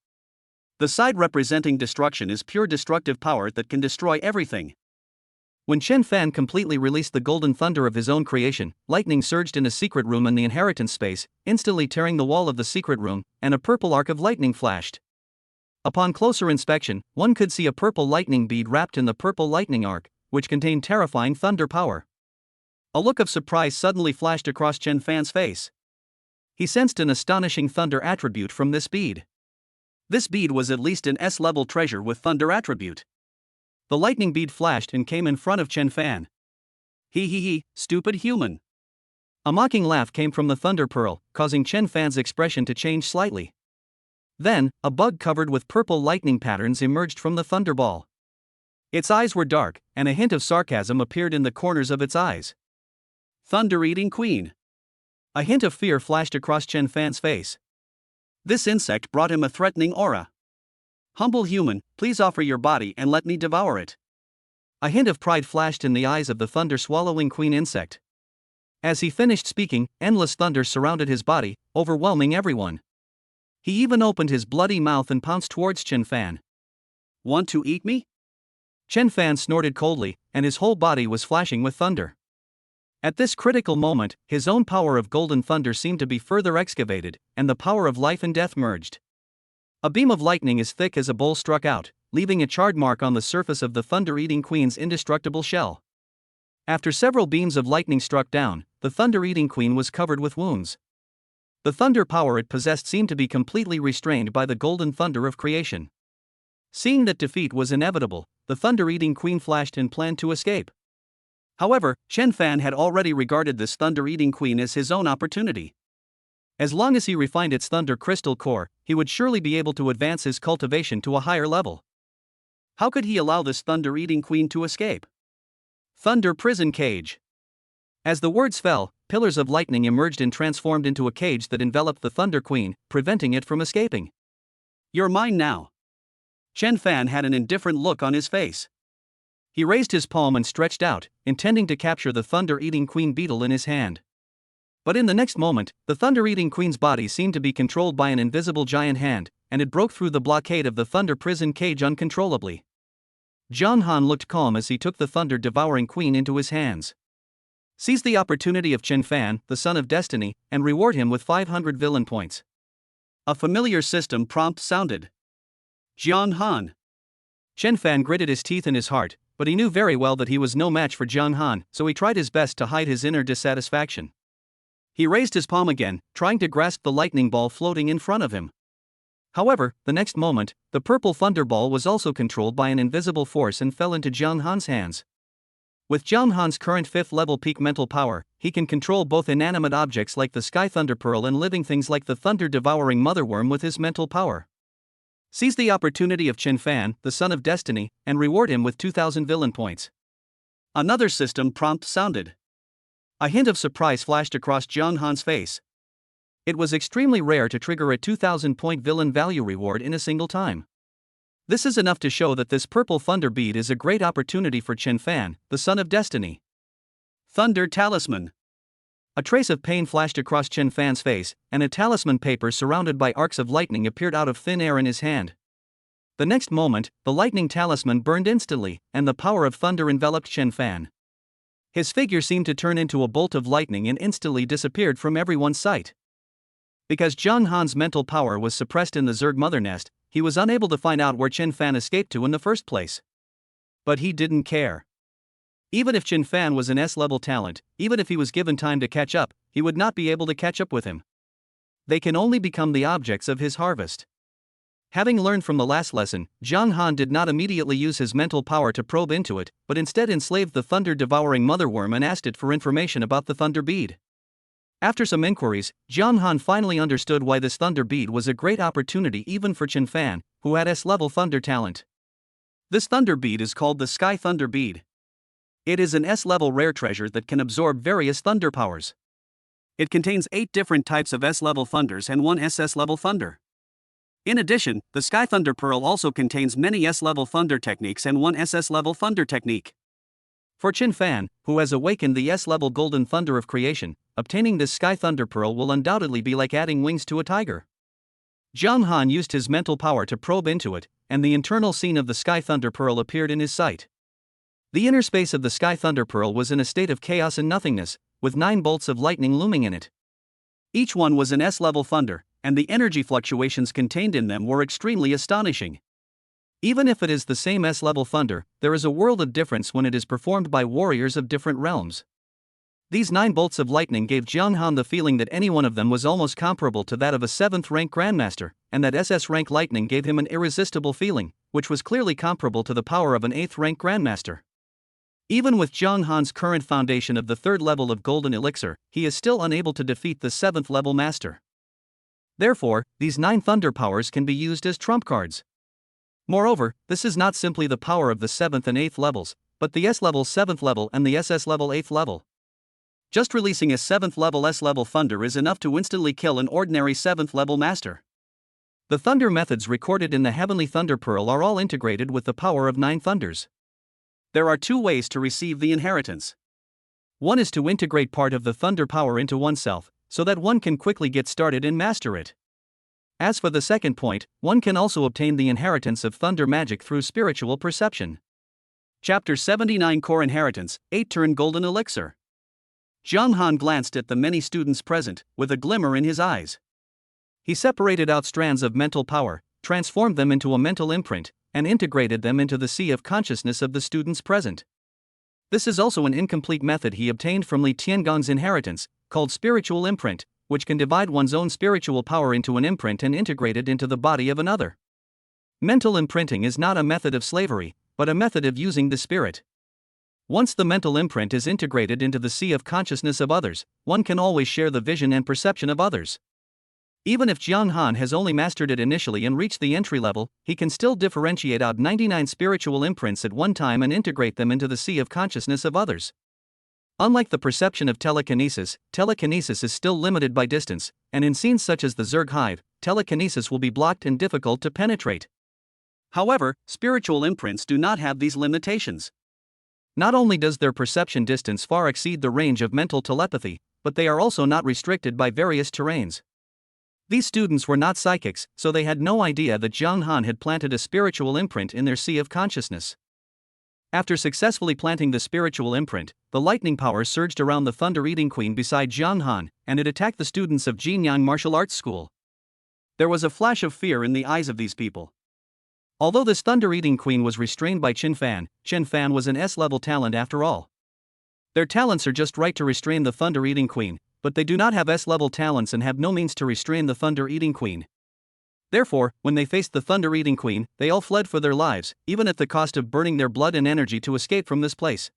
The side representing destruction is pure destructive power that can destroy everything. When Chen Fan completely released the Golden Thunder of his own creation, lightning surged in a secret room in the inheritance space, instantly tearing the wall of the secret room, and a purple arc of lightning flashed. Upon closer inspection, one could see a purple lightning bead wrapped in the purple lightning arc, which contained terrifying thunder power. A look of surprise suddenly flashed across Chen Fan's face. He sensed an astonishing thunder attribute from this bead. This bead was at least an S-level treasure with thunder attribute. The lightning bead flashed and came in front of Chen Fan. He, stupid human. A mocking laugh came from the thunder pearl, causing Chen Fan's expression to change slightly. Then, a bug covered with purple lightning patterns emerged from the thunderball. Its eyes were dark, and a hint of sarcasm appeared in the corners of its eyes. Thunder-eating queen. A hint of fear flashed across Chen Fan's face. This insect brought him a threatening aura. Humble human, please offer your body and let me devour it. A hint of pride flashed in the eyes of the thunder-swallowing queen insect. As he finished speaking, endless thunder surrounded his body, overwhelming everyone. He even opened his bloody mouth and pounced towards Chen Fan. Want to eat me? Chen Fan snorted coldly, and his whole body was flashing with thunder. At this critical moment, his own power of golden thunder seemed to be further excavated, and the power of life and death merged. A beam of lightning as thick as a bowl struck out, leaving a charred mark on the surface of the thunder-eating queen's indestructible shell. After several beams of lightning struck down, the thunder-eating queen was covered with wounds. The thunder power it possessed seemed to be completely restrained by the golden thunder of creation. Seeing that defeat was inevitable, the thunder-eating queen flashed and planned to escape. However, Chen Fan had already regarded this thunder-eating queen as his own opportunity. As long as he refined its thunder crystal core, he would surely be able to advance his cultivation to a higher level. How could he allow this thunder-eating queen to escape? Thunder prison cage. As the words fell, pillars of lightning emerged and transformed into a cage that enveloped the Thunder Queen, preventing it from escaping. You're mine now. Chen Fan had an indifferent look on his face. He raised his palm and stretched out, intending to capture the thunder-eating queen beetle in his hand. But in the next moment, the thunder-eating queen's body seemed to be controlled by an invisible giant hand, and it broke through the blockade of the thunder prison cage uncontrollably. Zhang Han looked calm as he took the thunder-devouring queen into his hands. Seize the opportunity of Chen Fan, the son of destiny, and reward him with 500 villain points. A familiar system prompt sounded. Zhang Han. Chen Fan gritted his teeth in his heart, but he knew very well that he was no match for Zhang Han, so he tried his best to hide his inner dissatisfaction. He raised his palm again, trying to grasp the lightning ball floating in front of him. However, the next moment, the purple thunderball was also controlled by an invisible force and fell into Zhang Han's hands. With Zhang Han's current 5th level peak mental power, he can control both inanimate objects like the Sky Thunder Pearl and living things like the thunder-devouring motherworm with his mental power. Seize the opportunity of Chen Fan, the son of destiny, and reward him with 2,000 villain points. Another system prompt sounded. A hint of surprise flashed across Zhang Han's face. It was extremely rare to trigger a 2,000-point villain value reward in a single time. This is enough to show that this purple thunder bead is a great opportunity for Chen Fan, the son of destiny. Thunder Talisman. A trace of pain flashed across Chen Fan's face, and a talisman paper surrounded by arcs of lightning appeared out of thin air in his hand. The next moment, the lightning talisman burned instantly, and the power of thunder enveloped Chen Fan. His figure seemed to turn into a bolt of lightning and instantly disappeared from everyone's sight. Because Zhang Han's mental power was suppressed in the Zerg Mother Nest, he was unable to find out where Chen Fan escaped to in the first place. But he didn't care. Even if Chen Fan was an S-level talent, even if he was given time to catch up, he would not be able to catch up with him. They can only become the objects of his harvest. Having learned from the last lesson, Zhang Han did not immediately use his mental power to probe into it, but instead enslaved the thunder-devouring motherworm and asked it for information about the thunder bead. After some inquiries, Zhang Han finally understood why this thunder bead was a great opportunity even for Chen Fan, who had S-level thunder talent. This thunder bead is called the Sky Thunder Bead. It is an S-level rare treasure that can absorb various thunder powers. It contains 8 different types of S-level thunders and 1 SS-level thunder. In addition, the Sky Thunder Pearl also contains many S-level thunder techniques and 1 SS-level thunder technique. For Chen Fan, who has awakened the S-level Golden Thunder of Creation, obtaining this Sky Thunder Pearl will undoubtedly be like adding wings to a tiger. Zhang Han used his mental power to probe into it, and the internal scene of the Sky Thunder Pearl appeared in his sight. The inner space of the Sky Thunder Pearl was in a state of chaos and nothingness, with 9 bolts of lightning looming in it. Each one was an S-level thunder, and the energy fluctuations contained in them were extremely astonishing. Even if it is the same S-level thunder, there is a world of difference when it is performed by warriors of different realms. These 9 bolts of lightning gave Zhang Han the feeling that any one of them was almost comparable to that of a 7th rank Grandmaster, and that SS rank lightning gave him an irresistible feeling, which was clearly comparable to the power of an 8th rank Grandmaster. Even with Zhang Han's current foundation of the 3rd level of Golden Elixir, he is still unable to defeat the 7th level Master. Therefore, these 9 thunder powers can be used as trump cards. Moreover, this is not simply the power of the 7th and 8th levels, but the S-level 7th level and the SS level 8th level. Just releasing a 7th level S-level thunder is enough to instantly kill an ordinary 7th level Master. The thunder methods recorded in the Heavenly Thunder Pearl are all integrated with the power of 9 thunders. There are 2 ways to receive the inheritance. One is to integrate part of the thunder power into oneself, so that one can quickly get started and master it. As for the second point, one can also obtain the inheritance of thunder magic through spiritual perception. Chapter 79 Core Inheritance, 8-Turn Golden Elixir. Zhang Han glanced at the many students present, with a glimmer in his eyes. He separated out strands of mental power, transformed them into a mental imprint, and integrated them into the sea of consciousness of the students present. This is also an incomplete method he obtained from Li Tiangong's inheritance, called spiritual imprint, which can divide one's own spiritual power into an imprint and integrate it into the body of another. Mental imprinting is not a method of slavery, but a method of using the spirit. Once the mental imprint is integrated into the sea of consciousness of others, one can always share the vision and perception of others. Even if Zhang Han has only mastered it initially and reached the entry level, he can still differentiate out 99 spiritual imprints at one time and integrate them into the sea of consciousness of others. Unlike the perception of telekinesis, telekinesis is still limited by distance, and in scenes such as the Zerg Hive, telekinesis will be blocked and difficult to penetrate. However, spiritual imprints do not have these limitations. Not only does their perception distance far exceed the range of mental telepathy, but they are also not restricted by various terrains. These students were not psychics, so they had no idea that Zhang Han had planted a spiritual imprint in their sea of consciousness. After successfully planting the spiritual imprint, the lightning power surged around the thunder-eating queen beside Zhang Han, and it attacked the students of Jinyang Martial Arts School. There was a flash of fear in the eyes of these people. Although this thunder-eating queen was restrained by Chen Fan was an S-level talent after all. Their talents are just right to restrain the thunder-eating queen, but they do not have S-level talents and have no means to restrain the thunder-eating queen. Therefore, when they faced the thunder-eating queen, they all fled for their lives, even at the cost of burning their blood and energy to escape from this place.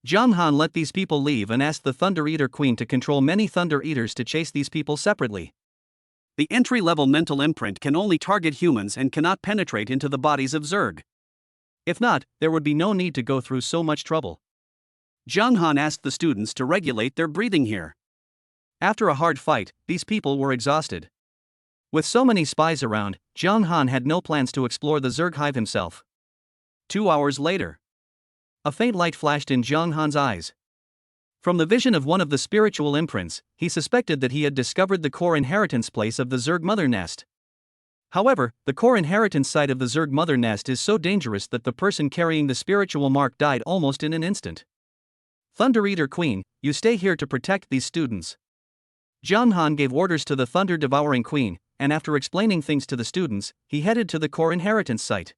Zhang Han let these people leave and asked the thunder-eater queen to control many thunder-eaters to chase these people separately. The entry-level mental imprint can only target humans and cannot penetrate into the bodies of Zerg. If not, there would be no need to go through so much trouble. Zhang Han asked the students to regulate their breathing here. After a hard fight, these people were exhausted. With so many spies around, Zhang Han had no plans to explore the Zerg Hive himself. 2 hours later, a faint light flashed in Zhang Han's eyes. From the vision of one of the spiritual imprints, he suspected that he had discovered the core inheritance place of the Zerg Mother Nest. However, the core inheritance site of the Zerg Mother Nest is so dangerous that the person carrying the spiritual mark died almost in an instant. Thunder Eater Queen, you stay here to protect these students. Zhang Han gave orders to the thunder-devouring queen, and after explaining things to the students, he headed to the core inheritance site.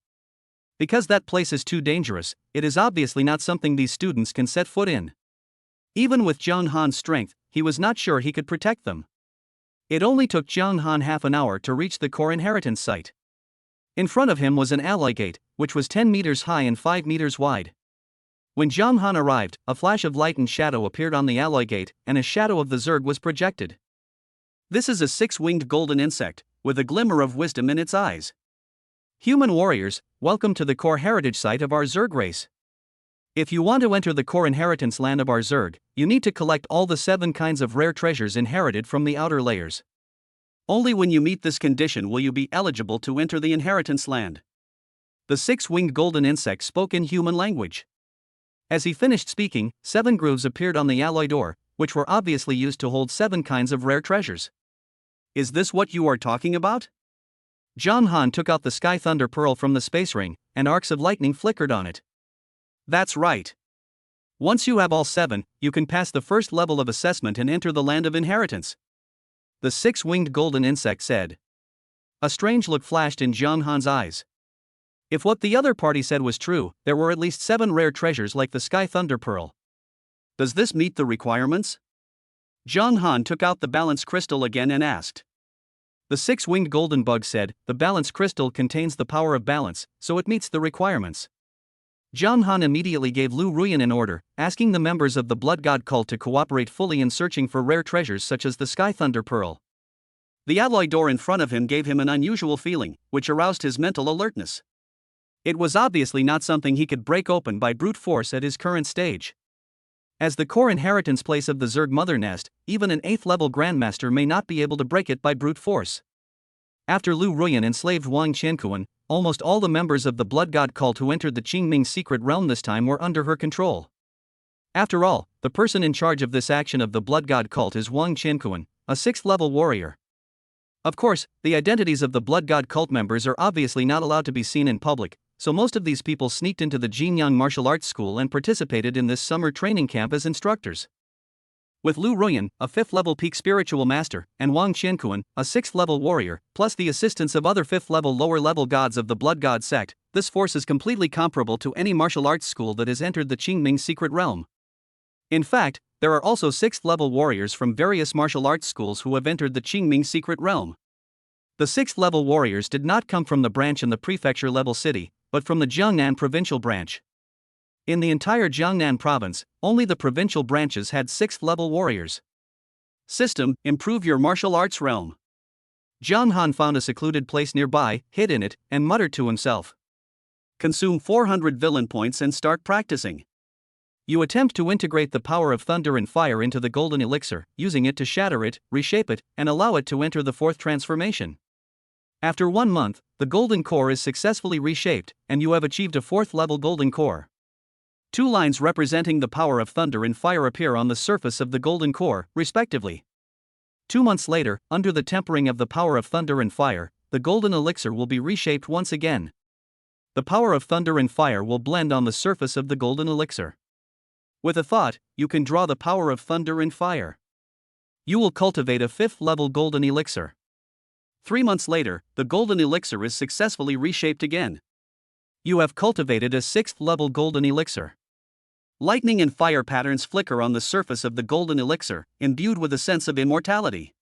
Because that place is too dangerous, it is obviously not something these students can set foot in. Even with Zhang Han's strength, he was not sure he could protect them. It only took Zhang Han half an hour to reach the core inheritance site. In front of him was an alloy gate, which was 10 meters high and 5 meters wide. When Zhang Han arrived, a flash of light and shadow appeared on the alloy gate, and a shadow of the Zerg was projected. This is a 6-winged golden insect, with a glimmer of wisdom in its eyes. Human warriors, welcome to the core heritage site of our Zerg race. If you want to enter the core inheritance land of our Zerg, you need to collect all the 7 kinds of rare treasures inherited from the outer layers. Only when you meet this condition will you be eligible to enter the inheritance land. The 6-winged golden insect spoke in human language. As he finished speaking, 7 grooves appeared on the alloy door, which were obviously used to hold 7 kinds of rare treasures. Is this what you are talking about? Zhang Han took out the Sky Thunder Pearl from the space ring, and arcs of lightning flickered on it. That's right. Once you have all 7, you can pass the first level of assessment and enter the land of inheritance. The 6-winged golden insect said. A strange look flashed in Zhang Han's eyes. If what the other party said was true, there were at least 7 rare treasures like the Sky Thunder Pearl. Does this meet the requirements? Zhang Han took out the balance crystal again and asked. The 6-winged golden bug said, the balance crystal contains the power of balance, so it meets the requirements. Zhang Han immediately gave Lu Ruyan an order, asking the members of the Blood God cult to cooperate fully in searching for rare treasures such as the Sky Thunder Pearl. The alloy door in front of him gave him an unusual feeling, which aroused his mental alertness. It was obviously not something he could break open by brute force at his current stage. As the core inheritance place of the Zerg Mother Nest, even an 8th-level Grandmaster may not be able to break it by brute force. After Lu Ruyan enslaved Wang Qiankuan, almost all the members of the Blood God cult who entered the Qingming secret realm this time were under her control. After all, the person in charge of this action of the Blood God cult is Wang Qiankuan, a 6th-level warrior. Of course, the identities of the Blood God cult members are obviously not allowed to be seen in public, so most of these people sneaked into the Jinyang Martial Arts School and participated in this summer training camp as instructors. With Lu Ruyan, a 5th-level peak spiritual master, and Wang Qiankuan, a 6th-level warrior, plus the assistance of other 5th-level lower-level gods of the Blood God sect, this force is completely comparable to any martial arts school that has entered the Qingming secret realm. In fact, there are also 6th-level warriors from various martial arts schools who have entered the Qingming secret realm. The 6th-level warriors did not come from the branch in the prefecture-level city, but from the Jiangnan provincial branch. In the entire Jiangnan province, only the provincial branches had 6th-level warriors. System: improve your martial arts realm. Zhang Han found a secluded place nearby, hid in it, and muttered to himself. Consume 400 villain points and start practicing. You attempt to integrate the power of thunder and fire into the golden elixir, using it to shatter it, reshape it, and allow it to enter the 4th transformation. After 1 month, the golden core is successfully reshaped, and you have achieved a 4th-level golden core. 2 lines representing the power of thunder and fire appear on the surface of the golden core, respectively. 2 months later, under the tempering of the power of thunder and fire, the golden elixir will be reshaped once again. The power of thunder and fire will blend on the surface of the golden elixir. With a thought, you can draw the power of thunder and fire. You will cultivate a 5th-level golden elixir. 3 months later, the golden elixir is successfully reshaped again. You have cultivated a 6th-level golden elixir. Lightning and fire patterns flicker on the surface of the golden elixir, imbued with a sense of immortality.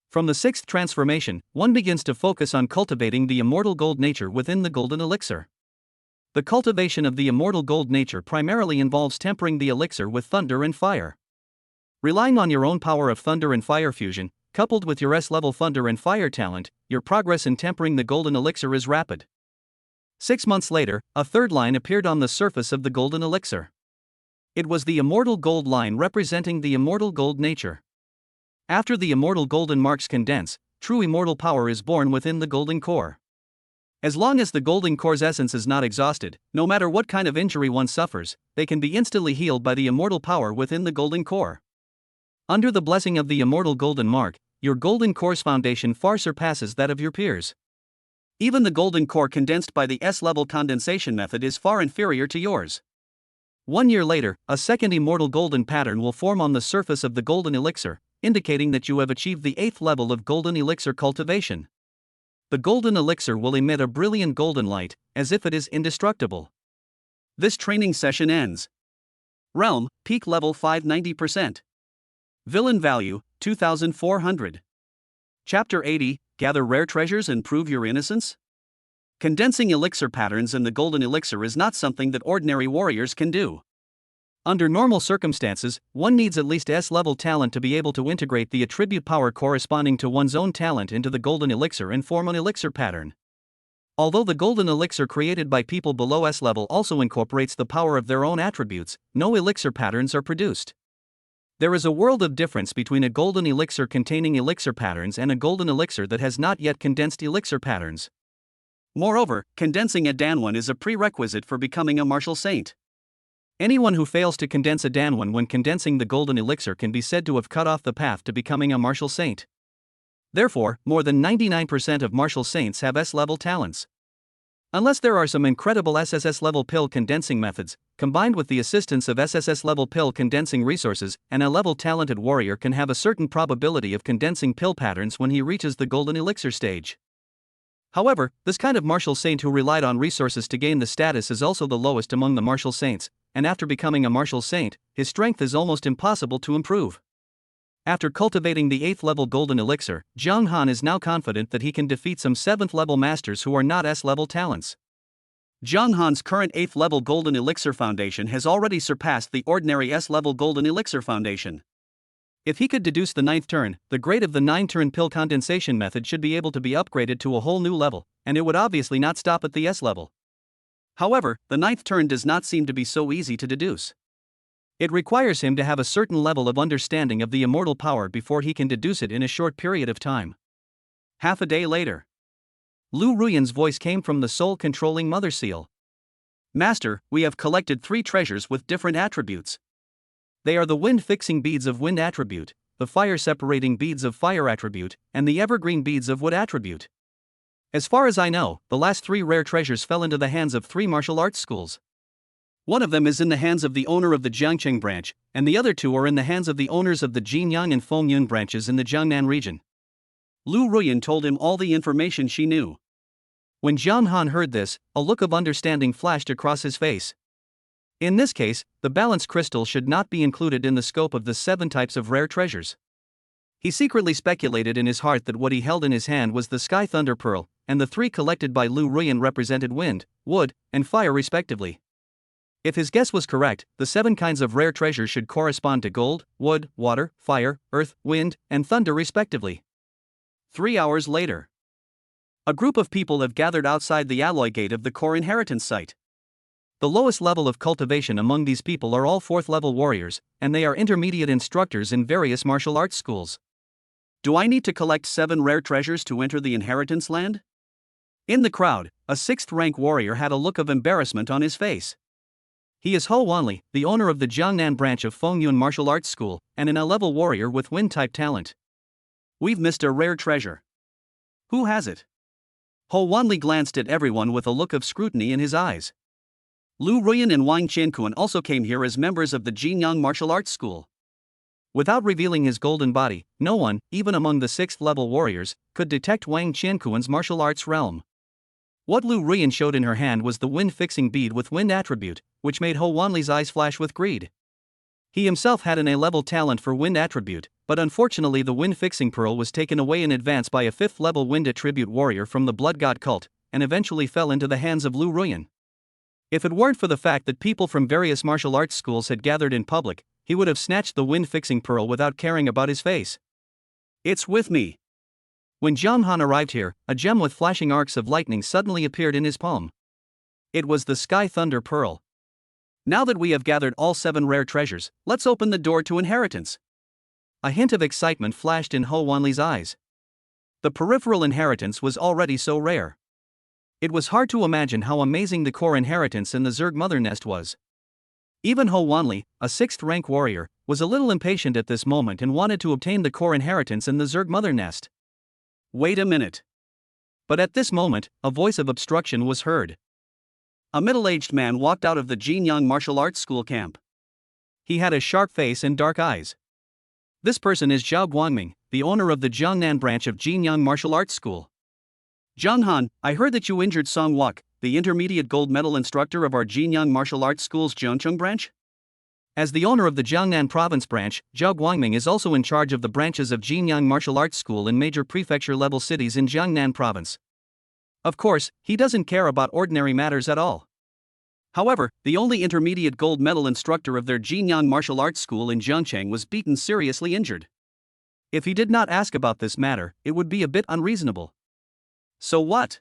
From the 6th transformation, one begins to focus on cultivating the immortal gold nature within the golden elixir. The cultivation of the immortal gold nature primarily involves tempering the elixir with thunder and fire. Relying on your own power of thunder and fire fusion, coupled with your S-level thunder and fire talent, your progress in tempering the golden elixir is rapid. 6 months later, a 3rd line appeared on the surface of the golden elixir. It was the immortal gold line representing the immortal gold nature. After the immortal golden marks condense, true immortal power is born within the golden core. As long as the golden core's essence is not exhausted, no matter what kind of injury one suffers, they can be instantly healed by the immortal power within the golden core. Under the blessing of the immortal golden mark, your golden core's foundation far surpasses that of your peers. Even the golden core condensed by the S-level condensation method is far inferior to yours. 1 year later, a second immortal golden pattern will form on the surface of the golden elixir, indicating that you have achieved the 8th level of golden elixir cultivation. The golden elixir will emit a brilliant golden light, as if it is indestructible. This training session ends. Realm, peak level 590%. Villain value, 2,400. Chapter 80, Gather Rare Treasures and Prove Your Innocence? Condensing elixir patterns in the golden elixir is not something that ordinary warriors can do. Under normal circumstances, one needs at least S-level talent to be able to integrate the attribute power corresponding to one's own talent into the golden elixir and form an elixir pattern. Although the golden elixir created by people below S-level also incorporates the power of their own attributes, no elixir patterns are produced. There is a world of difference between a golden elixir containing elixir patterns and a golden elixir that has not yet condensed elixir patterns. Moreover, condensing a Danwon is a prerequisite for becoming a martial saint. Anyone who fails to condense a Danwon when condensing the golden elixir can be said to have cut off the path to becoming a martial saint. Therefore, more than 99% of martial saints have S-level talents. Unless there are some incredible SSS-level pill condensing methods, combined with the assistance of SSS-level pill condensing resources, an A-level talented warrior can have a certain probability of condensing pill patterns when he reaches the golden elixir stage. However, this kind of martial saint who relied on resources to gain the status is also the lowest among the martial saints, and after becoming a martial saint, his strength is almost impossible to improve. After cultivating the 8th level golden elixir, Zhang Han is now confident that he can defeat some 7th level masters who are not S-level talents. Zhang Han's current 8th level golden elixir foundation has already surpassed the ordinary S-level golden elixir foundation. If he could deduce the 9th turn, the grade of the 9-turn pill condensation method should be able to be upgraded to a whole new level, and it would obviously not stop at the S level. However, the 9th turn does not seem to be so easy to deduce. It requires him to have a certain level of understanding of the immortal power before he can deduce it in a short period of time. Half a day later, Lu Ruyan's voice came from the soul-controlling mother seal. Master, we have collected 3 treasures with different attributes. They are the wind-fixing beads of wind attribute, the fire-separating beads of fire attribute, and the evergreen beads of wood attribute. As far as I know, the last 3 rare treasures fell into the hands of 3 martial arts schools. One of them is in the hands of the owner of the Jiangcheng branch, and the other 2 are in the hands of the owners of the Jinyang and Fengyun branches in the Jiangnan region. Lu Ruyan told him all the information she knew. When Zhang Han heard this, a look of understanding flashed across his face. In this case, the balance crystal should not be included in the scope of the 7 types of rare treasures. He secretly speculated in his heart that what he held in his hand was the Sky Thunder Pearl, and the 3 collected by Lu Ruyan represented wind, wood, and fire respectively. If his guess was correct, the 7 kinds of rare treasures should correspond to gold, wood, water, fire, earth, wind, and thunder respectively. 3 hours later, a group of people have gathered outside the alloy gate of the core inheritance site. The lowest level of cultivation among these people are all 4th level warriors, and they are intermediate instructors in various martial arts schools. Do I need to collect 7 rare treasures to enter the inheritance land? In the crowd, a 6th rank warrior had a look of embarrassment on his face. He is Ho Wanli, the owner of the Jiangnan branch of Fengyun Martial Arts School, and an A-level warrior with wind-type talent. We've missed a rare treasure. Who has it? Ho Wanli glanced at everyone with a look of scrutiny in his eyes. Lu Ruyan and Wang Qianquan also came here as members of the Jinyang Martial Arts School. Without revealing his golden body, no one, even among the 6th-level warriors, could detect Wang Qianquan's martial arts realm. What Lu Ruyan showed in her hand was the wind-fixing bead with wind attribute, which made Ho Wanli's eyes flash with greed. He himself had an A-level talent for wind attribute, but unfortunately the wind-fixing pearl was taken away in advance by a 5th-level wind attribute warrior from the Blood God cult, and eventually fell into the hands of Lu Ruyan. If it weren't for the fact that people from various martial arts schools had gathered in public, he would have snatched the wind-fixing pearl without caring about his face. It's with me. When Zhang Han arrived here, a gem with flashing arcs of lightning suddenly appeared in his palm. It was the Sky Thunder Pearl. Now that we have gathered all 7 rare treasures, let's open the door to inheritance. A hint of excitement flashed in Ho Wanli's eyes. The peripheral inheritance was already so rare. It was hard to imagine how amazing the core inheritance in the Zerg Mother Nest was. Even Ho Wanli, a 6th-rank warrior, was a little impatient at this moment and wanted to obtain the core inheritance in the Zerg Mother Nest. Wait a minute. But at this moment, a voice of obstruction was heard. A middle-aged man walked out of the Jinyang Martial Arts School camp. He had a sharp face and dark eyes. This person is Zhao Guangming, the owner of the Jiangnan branch of Jinyang Martial Arts School. Zhang Han, I heard that you injured Song Wuk, the intermediate gold medal instructor of our Jinyang Martial Arts School's Jiangcheng branch? As the owner of the Jiangnan province branch, Zhao Guangming is also in charge of the branches of Jinyang Martial Arts School in major prefecture-level cities in Jiangnan province. Of course, he doesn't care about ordinary matters at all. However, the only intermediate gold medal instructor of their Jinyang martial arts school in Zhengcheng was beaten seriously injured. If he did not ask about this matter, it would be a bit unreasonable. So what?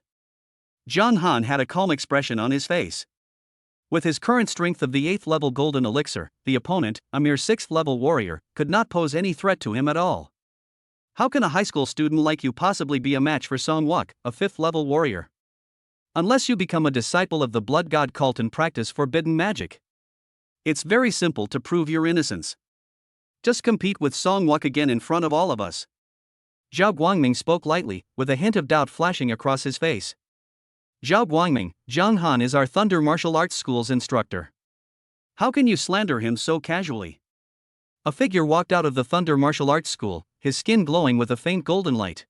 Zhang Han had a calm expression on his face. With his current strength of the 8th level golden elixir, the opponent, a mere 6th level warrior, could not pose any threat to him at all. How can a high school student like you possibly be a match for Song Wuk, a 5th level warrior? Unless you become a disciple of the blood god cult and practice forbidden magic. It's very simple to prove your innocence. Just compete with Song Wuk again in front of all of us. Zhao Guangming spoke lightly, with a hint of doubt flashing across his face. Zhao Guangming, Zhang Han is our Thunder Martial Arts School's instructor. How can you slander him so casually? A figure walked out of the Thunder Martial Arts School, his skin glowing with a faint golden light.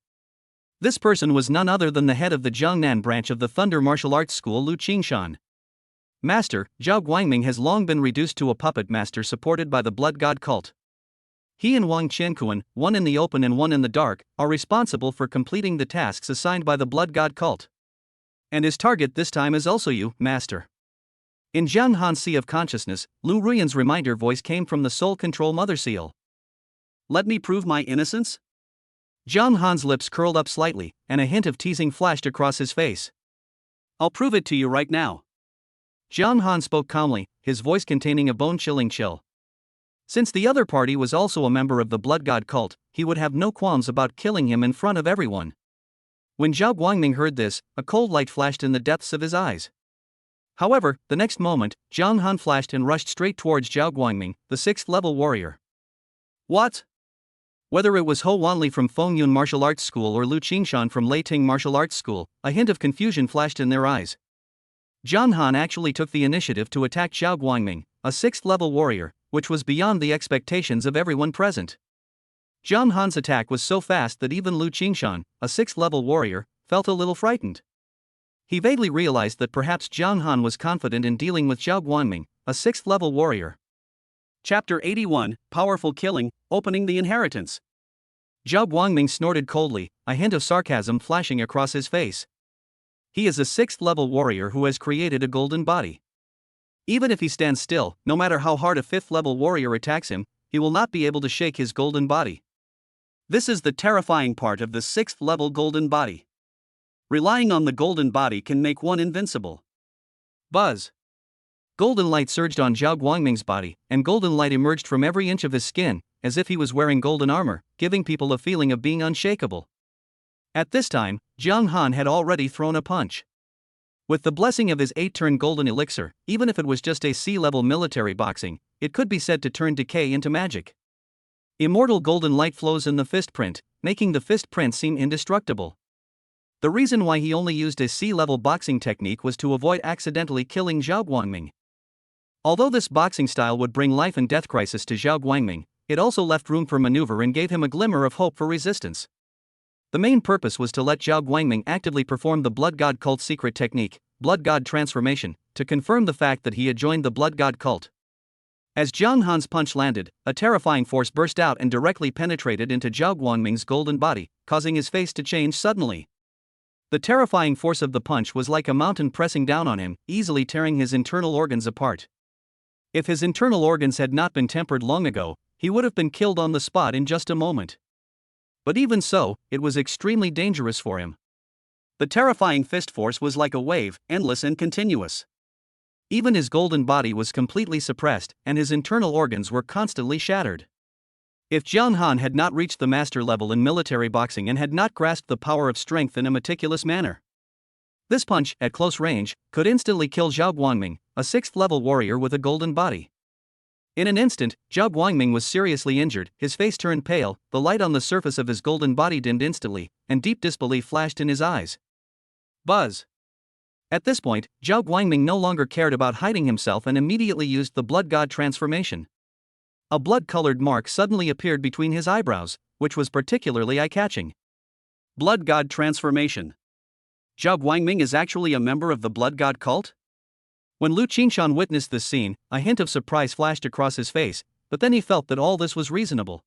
This person was none other than the head of the Jiangnan branch of the Thunder Martial Arts School, Lu Qingshan. Master, Zhao Guangming has long been reduced to a puppet master supported by the blood god cult. He and Wang Qianquan, one in the open and one in the dark, are responsible for completing the tasks assigned by the blood god cult. And his target this time is also you, Master. In Zhang Han's Sea of Consciousness, Lu Ruyan's reminder voice came from the Soul Control Mother Seal. Let me prove my innocence? Zhang Han's lips curled up slightly, and a hint of teasing flashed across his face. I'll prove it to you right now. Zhang Han spoke calmly, his voice containing a bone-chilling chill. Since the other party was also a member of the blood god cult, he would have no qualms about killing him in front of everyone. When Zhao Guangming heard this, a cold light flashed in the depths of his eyes. However, the next moment, Zhang Han flashed and rushed straight towards Zhao Guangming, the 6th level warrior. What? Whether it was Ho Wanli from Fengyun Martial Arts School or Lu Qingshan from Leiting Martial Arts School, a hint of confusion flashed in their eyes. Zhang Han actually took the initiative to attack Zhao Guangming, a 6th level warrior, which was beyond the expectations of everyone present. Zhang Han's attack was so fast that even Lu Qingshan, a 6th level warrior, felt a little frightened. He vaguely realized that perhaps Zhang Han was confident in dealing with Zhao Guangming, a 6th level warrior. Chapter 81, Powerful Killing, Opening the Inheritance. Zhao Guangming snorted coldly, a hint of sarcasm flashing across his face. He is a 6th level warrior who has created a golden body. Even if he stands still, no matter how hard a 5th level warrior attacks him, he will not be able to shake his golden body. This is the terrifying part of the 6th level golden body. Relying on the golden body can make one invincible. Buzz. Golden light surged on Zhao Guangming's body, and golden light emerged from every inch of his skin, as if he was wearing golden armor, giving people a feeling of being unshakable. At this time, Zhang Han had already thrown a punch. With the blessing of his 8-turn golden elixir, even if it was just a C-level military boxing, it could be said to turn decay into magic. Immortal golden light flows in the fist print, making the fist print seem indestructible. The reason why he only used a C-level boxing technique was to avoid accidentally killing Zhao Guangming. Although this boxing style would bring life and death crisis to Zhao Guangming, it also left room for maneuver and gave him a glimmer of hope for resistance. The main purpose was to let Zhao Guangming actively perform the blood god cult secret technique, blood god transformation, to confirm the fact that he had joined the blood god cult. As Zhang Han's punch landed, a terrifying force burst out and directly penetrated into Zhao Guangming's golden body, causing his face to change suddenly. The terrifying force of the punch was like a mountain pressing down on him, easily tearing his internal organs apart. If his internal organs had not been tempered long ago, he would have been killed on the spot in just a moment. But even so, it was extremely dangerous for him. The terrifying fist force was like a wave, endless and continuous. Even his golden body was completely suppressed, and his internal organs were constantly shattered. If Zhang Han had not reached the master level in military boxing and had not grasped the power of strength in a meticulous manner, this punch, at close range, could instantly kill Zhao Guangming, a 6th level warrior with a golden body. In an instant, Zhao Guangming was seriously injured, his face turned pale, the light on the surface of his golden body dimmed instantly, and deep disbelief flashed in his eyes. Buzz. At this point, Zhao Guangming no longer cared about hiding himself and immediately used the blood god transformation. A blood-colored mark suddenly appeared between his eyebrows, which was particularly eye-catching. Blood god transformation. Zhao Guangming is actually a member of the blood god cult? When Lu Qingshan witnessed this scene, a hint of surprise flashed across his face, but then he felt that all this was reasonable.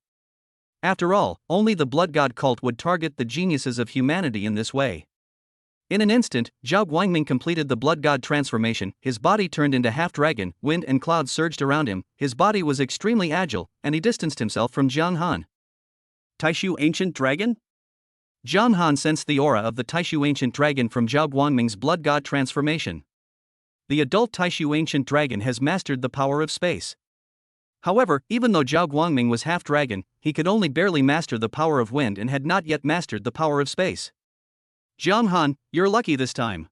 After all, only the blood god cult would target the geniuses of humanity in this way. In an instant, Zhao Guangming completed the blood god transformation, his body turned into half-dragon, wind and clouds surged around him, his body was extremely agile, and he distanced himself from Jiang Han. Taishu Ancient Dragon? Jiang Han sensed the aura of the Taishu Ancient Dragon from Zhao Guangming's blood god transformation. The adult Taishu Ancient Dragon has mastered the power of space. However, even though Zhao Guangming was half-dragon, he could only barely master the power of wind and had not yet mastered the power of space. Jiang Han, you're lucky this time.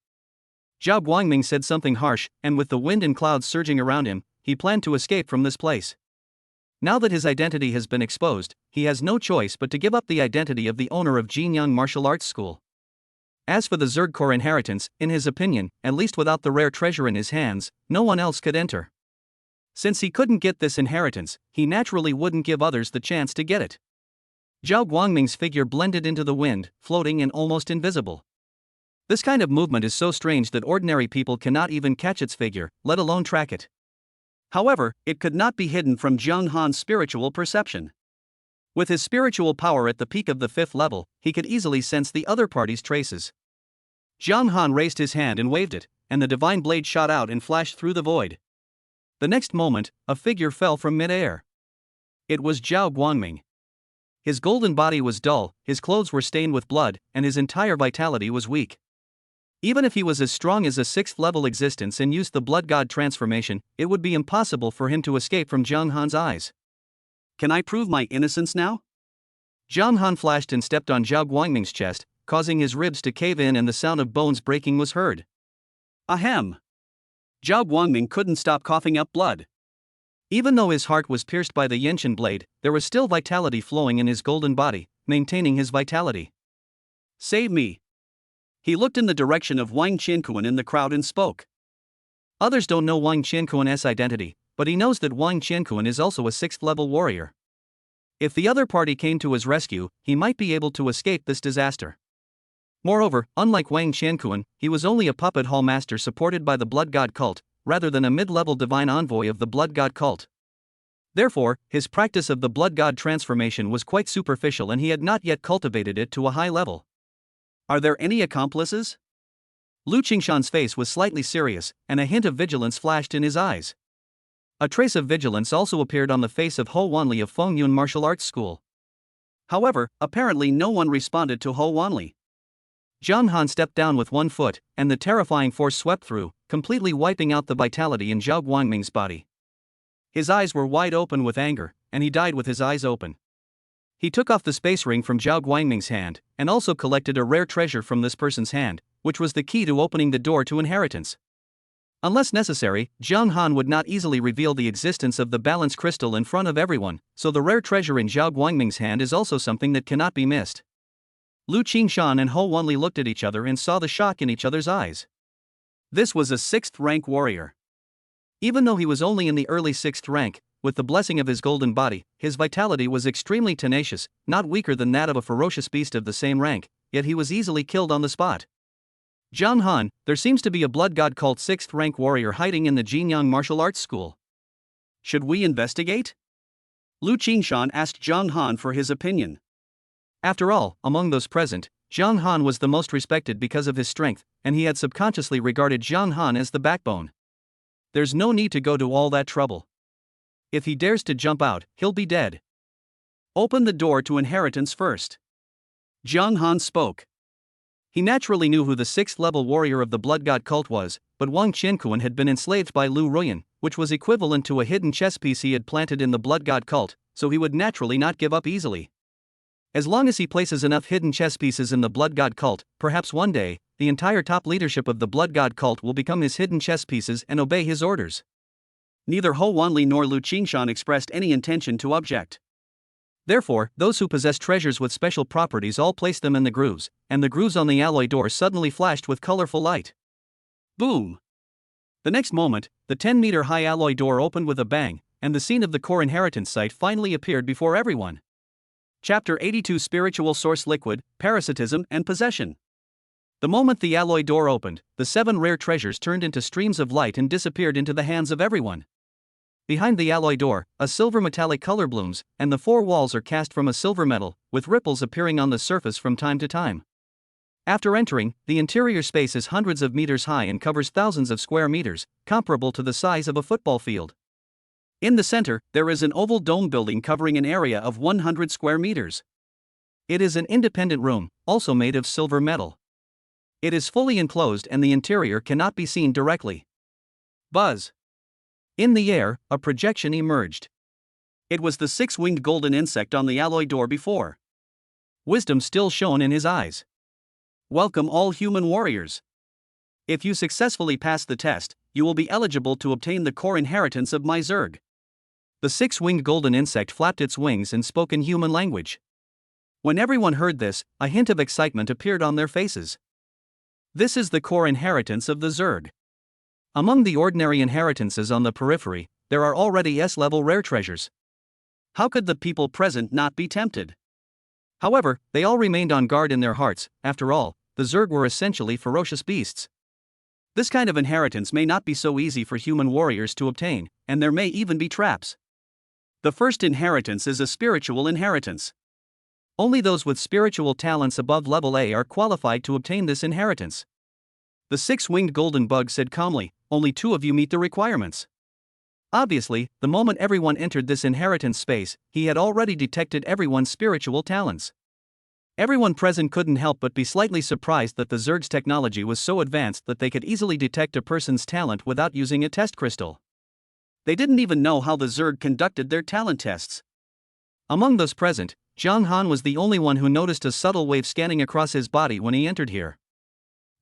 Zhao Guangming said something harsh, and with the wind and clouds surging around him, he planned to escape from this place. Now that his identity has been exposed, he has no choice but to give up the identity of the owner of Jinyang Martial Arts School. As for the Zergkor inheritance, in his opinion, at least without the rare treasure in his hands, no one else could enter. Since he couldn't get this inheritance, he naturally wouldn't give others the chance to get it. Zhao Guangming's figure blended into the wind, floating and almost invisible. This kind of movement is so strange that ordinary people cannot even catch its figure, let alone track it. However, it could not be hidden from Jiang Han's spiritual perception. With his spiritual power at the peak of the 5th level, he could easily sense the other party's traces. Jiang Han raised his hand and waved it, and the divine blade shot out and flashed through the void. The next moment, a figure fell from mid-air. It was Zhao Guangming. His golden body was dull, his clothes were stained with blood, and his entire vitality was weak. Even if he was as strong as a 6th-level existence and used the blood god transformation, it would be impossible for him to escape from Jiang Han's eyes. Can I prove my innocence now? Jiang Han flashed and stepped on Zhao Guangming's chest, causing his ribs to cave in and the sound of bones breaking was heard. Ahem! Zhao Guangming couldn't stop coughing up blood. Even though his heart was pierced by the Yenshin blade, there was still vitality flowing in his golden body, maintaining his vitality. Save me! He looked in the direction of Wang Qianquan in the crowd and spoke. Others don't know Wang Qianquan's identity, but he knows that Wang Qianquan is also a 6th-level warrior. If the other party came to his rescue, he might be able to escape this disaster. Moreover, unlike Wang Qianquan, he was only a puppet hall master supported by the blood god cult, rather than a mid-level divine envoy of the blood god cult. Therefore, his practice of the blood god transformation was quite superficial and he had not yet cultivated it to a high level. Are there any accomplices? Lu Qingshan's face was slightly serious, and a hint of vigilance flashed in his eyes. A trace of vigilance also appeared on the face of Ho Wanli of Fengyun Martial Arts School. However, apparently no one responded to Ho Wanli. Jiang Han stepped down with one foot, and the terrifying force swept through, completely wiping out the vitality in Zhao Guangming's body. His eyes were wide open with anger, and he died with his eyes open. He took off the space ring from Zhao Guangming's hand, and also collected a rare treasure from this person's hand, which was the key to opening the door to inheritance. Unless necessary, Jiang Han would not easily reveal the existence of the balance crystal in front of everyone, so the rare treasure in Zhao Guangming's hand is also something that cannot be missed. Lu Qingshan and Ho Wanli looked at each other and saw the shock in each other's eyes. This was a 6th-rank warrior. Even though he was only in the early 6th rank, with the blessing of his golden body, his vitality was extremely tenacious, not weaker than that of a ferocious beast of the same rank, yet he was easily killed on the spot. Jiang Han, there seems to be a blood god cult 6th-rank warrior hiding in the Jinyang Martial Arts School. Should we investigate? Lu Qingshan asked Jiang Han for his opinion. After all, among those present, Jiang Han was the most respected because of his strength, and he had subconsciously regarded Jiang Han as the backbone. There's no need to go to all that trouble. If he dares to jump out, he'll be dead. Open the door to inheritance first. Jiang Han spoke. He naturally knew who the 6th-level warrior of the blood god cult was, but Wang Qianquan had been enslaved by Lu Ruyan, which was equivalent to a hidden chess piece he had planted in the blood god cult, so he would naturally not give up easily. As long as he places enough hidden chess pieces in the blood god cult, perhaps one day, the entire top leadership of the blood god cult will become his hidden chess pieces and obey his orders. Neither Ho Wanli nor Lu Qingshan expressed any intention to object. Therefore, those who possess treasures with special properties all placed them in the grooves, and the grooves on the alloy door suddenly flashed with colorful light. Boom! The next moment, the 10-meter-high alloy door opened with a bang, and the scene of the core inheritance site finally appeared before everyone. Chapter 82 Spiritual Source Liquid, Parasitism and Possession. The moment the alloy door opened, the 7 rare treasures turned into streams of light and disappeared into the hands of everyone. Behind the alloy door, a silver metallic color blooms, and the 4 walls are cast from a silver metal, with ripples appearing on the surface from time to time. After entering, the interior space is hundreds of meters high and covers thousands of square meters, comparable to the size of a football field. In the center, there is an oval dome building covering an area of 100 square meters. It is an independent room, also made of silver metal. It is fully enclosed and the interior cannot be seen directly. Buzz. In the air, a projection emerged. It was the six-winged golden insect on the alloy door before. Wisdom still shone in his eyes. Welcome all human warriors. If you successfully pass the test, you will be eligible to obtain the core inheritance of my Zerg. The six-winged golden insect flapped its wings and spoke in human language. When everyone heard this, a hint of excitement appeared on their faces. This is the core inheritance of the Zerg. Among the ordinary inheritances on the periphery, there are already S-level rare treasures. How could the people present not be tempted? However, they all remained on guard in their hearts. After all, the Zerg were essentially ferocious beasts. This kind of inheritance may not be so easy for human warriors to obtain, and there may even be traps. The first inheritance is a spiritual inheritance. Only those with spiritual talents above level A are qualified to obtain this inheritance. The six-winged golden bug said calmly, only 2 of you meet the requirements. Obviously, the moment everyone entered this inheritance space, he had already detected everyone's spiritual talents. Everyone present couldn't help but be slightly surprised that the Zerg's technology was so advanced that they could easily detect a person's talent without using a test crystal. They didn't even know how the Zerg conducted their talent tests. Among those present, Zhang Han was the only one who noticed a subtle wave scanning across his body when he entered here.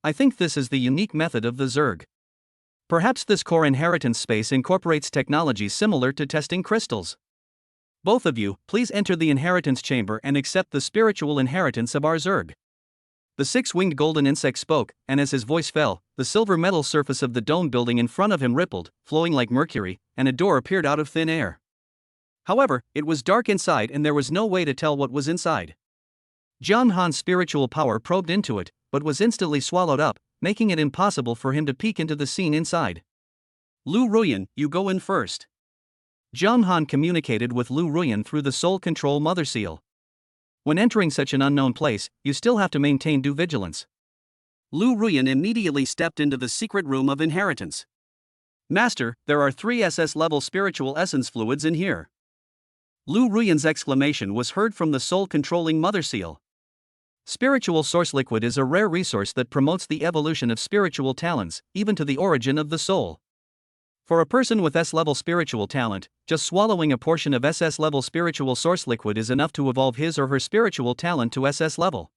I think this is the unique method of the Zerg. Perhaps this core inheritance space incorporates technology similar to testing crystals. Both of you, please enter the inheritance chamber and accept the spiritual inheritance of our Zerg. The six-winged golden insect spoke, and as his voice fell, the silver metal surface of the dome building in front of him rippled, flowing like mercury, and a door appeared out of thin air. However, it was dark inside and there was no way to tell what was inside. Zhang Han's spiritual power probed into it, but was instantly swallowed up, making it impossible for him to peek into the scene inside. Lu Ruyan, you go in first. Zhang Han communicated with Lu Ruyan through the soul control mother seal. When entering such an unknown place, you still have to maintain due vigilance. Lu Ruyan immediately stepped into the secret room of inheritance. Master, there are 3 SS-level spiritual essence fluids in here. Lu Ruyan's exclamation was heard from the soul-controlling mother seal. Spiritual source liquid is a rare resource that promotes the evolution of spiritual talents, even to the origin of the soul. For a person with S-level spiritual talent, just swallowing a portion of SS-level spiritual source liquid is enough to evolve his or her spiritual talent to SS level.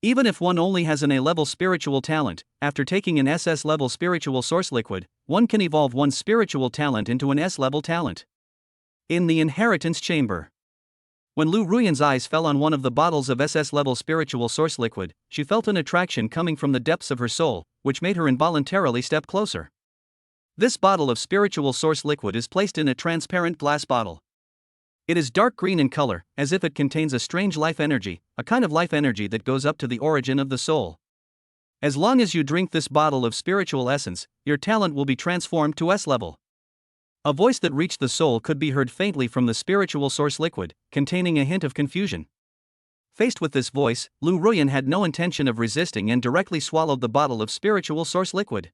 Even if one only has an A-level spiritual talent, after taking an SS-level spiritual source liquid, one can evolve one's spiritual talent into an S-level talent. In the inheritance chamber. When Lu Ruyan's eyes fell on one of the bottles of SS-level spiritual source liquid, she felt an attraction coming from the depths of her soul, which made her involuntarily step closer. This bottle of spiritual source liquid is placed in a transparent glass bottle. It is dark green in color, as if it contains a strange life energy, a kind of life energy that goes up to the origin of the soul. As long as you drink this bottle of spiritual essence, your talent will be transformed to S-level. A voice that reached the soul could be heard faintly from the spiritual source liquid, containing a hint of confusion. Faced with this voice, Lu Ruyan had no intention of resisting and directly swallowed the bottle of spiritual source liquid.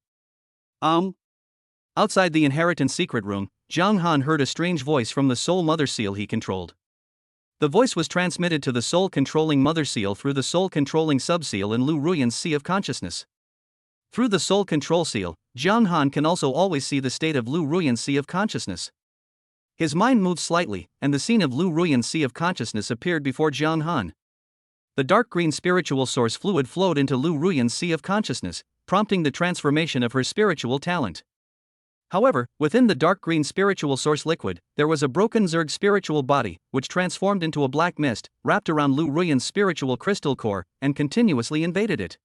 Outside the inheritance secret room, Zhang Han heard a strange voice from the soul mother seal he controlled. The voice was transmitted to the soul-controlling mother seal through the soul-controlling sub-seal in Lu Ruyan's sea of consciousness. Through the soul control seal, Zhang Han can also always see the state of Lu Ruyan's sea of consciousness. His mind moved slightly, and the scene of Lu Ruyan's sea of consciousness appeared before Zhang Han. The dark green spiritual source fluid flowed into Lu Ruyan's sea of consciousness, prompting the transformation of her spiritual talent. However, within the dark green spiritual source liquid, there was a broken Zerg spiritual body, which transformed into a black mist, wrapped around Lu Ruyan's spiritual crystal core, and continuously invaded it.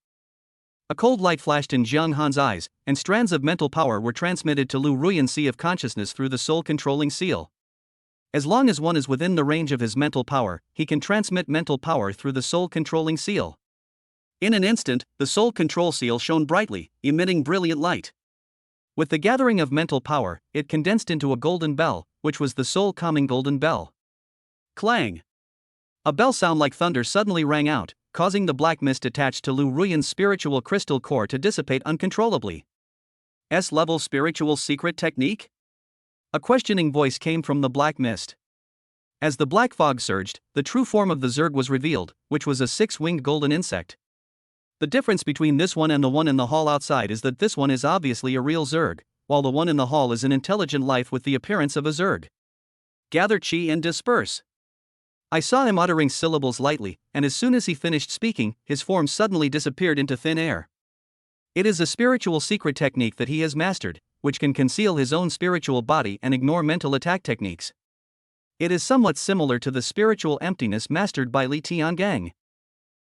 A cold light flashed in Zhang Han's eyes, and strands of mental power were transmitted to Lu Ruyan's sea of consciousness through the soul-controlling seal. As long as one is within the range of his mental power, he can transmit mental power through the soul-controlling seal. In an instant, the soul control seal shone brightly, emitting brilliant light. With the gathering of mental power, it condensed into a golden bell, which was the soul-calming golden bell. Clang! A bell sound like thunder suddenly rang out, causing the black mist attached to Lu Ruyan's spiritual crystal core to dissipate uncontrollably. S-level spiritual secret technique? A questioning voice came from the black mist. As the black fog surged, the true form of the Zerg was revealed, which was a six-winged golden insect. The difference between this one and the one in the hall outside is that this one is obviously a real Zerg, while the one in the hall is an intelligent life with the appearance of a Zerg. Gather chi and disperse. I saw him uttering syllables lightly, and as soon as he finished speaking, his form suddenly disappeared into thin air. It is a spiritual secret technique that he has mastered, which can conceal his own spiritual body and ignore mental attack techniques. It is somewhat similar to the spiritual emptiness mastered by Li Tiangang.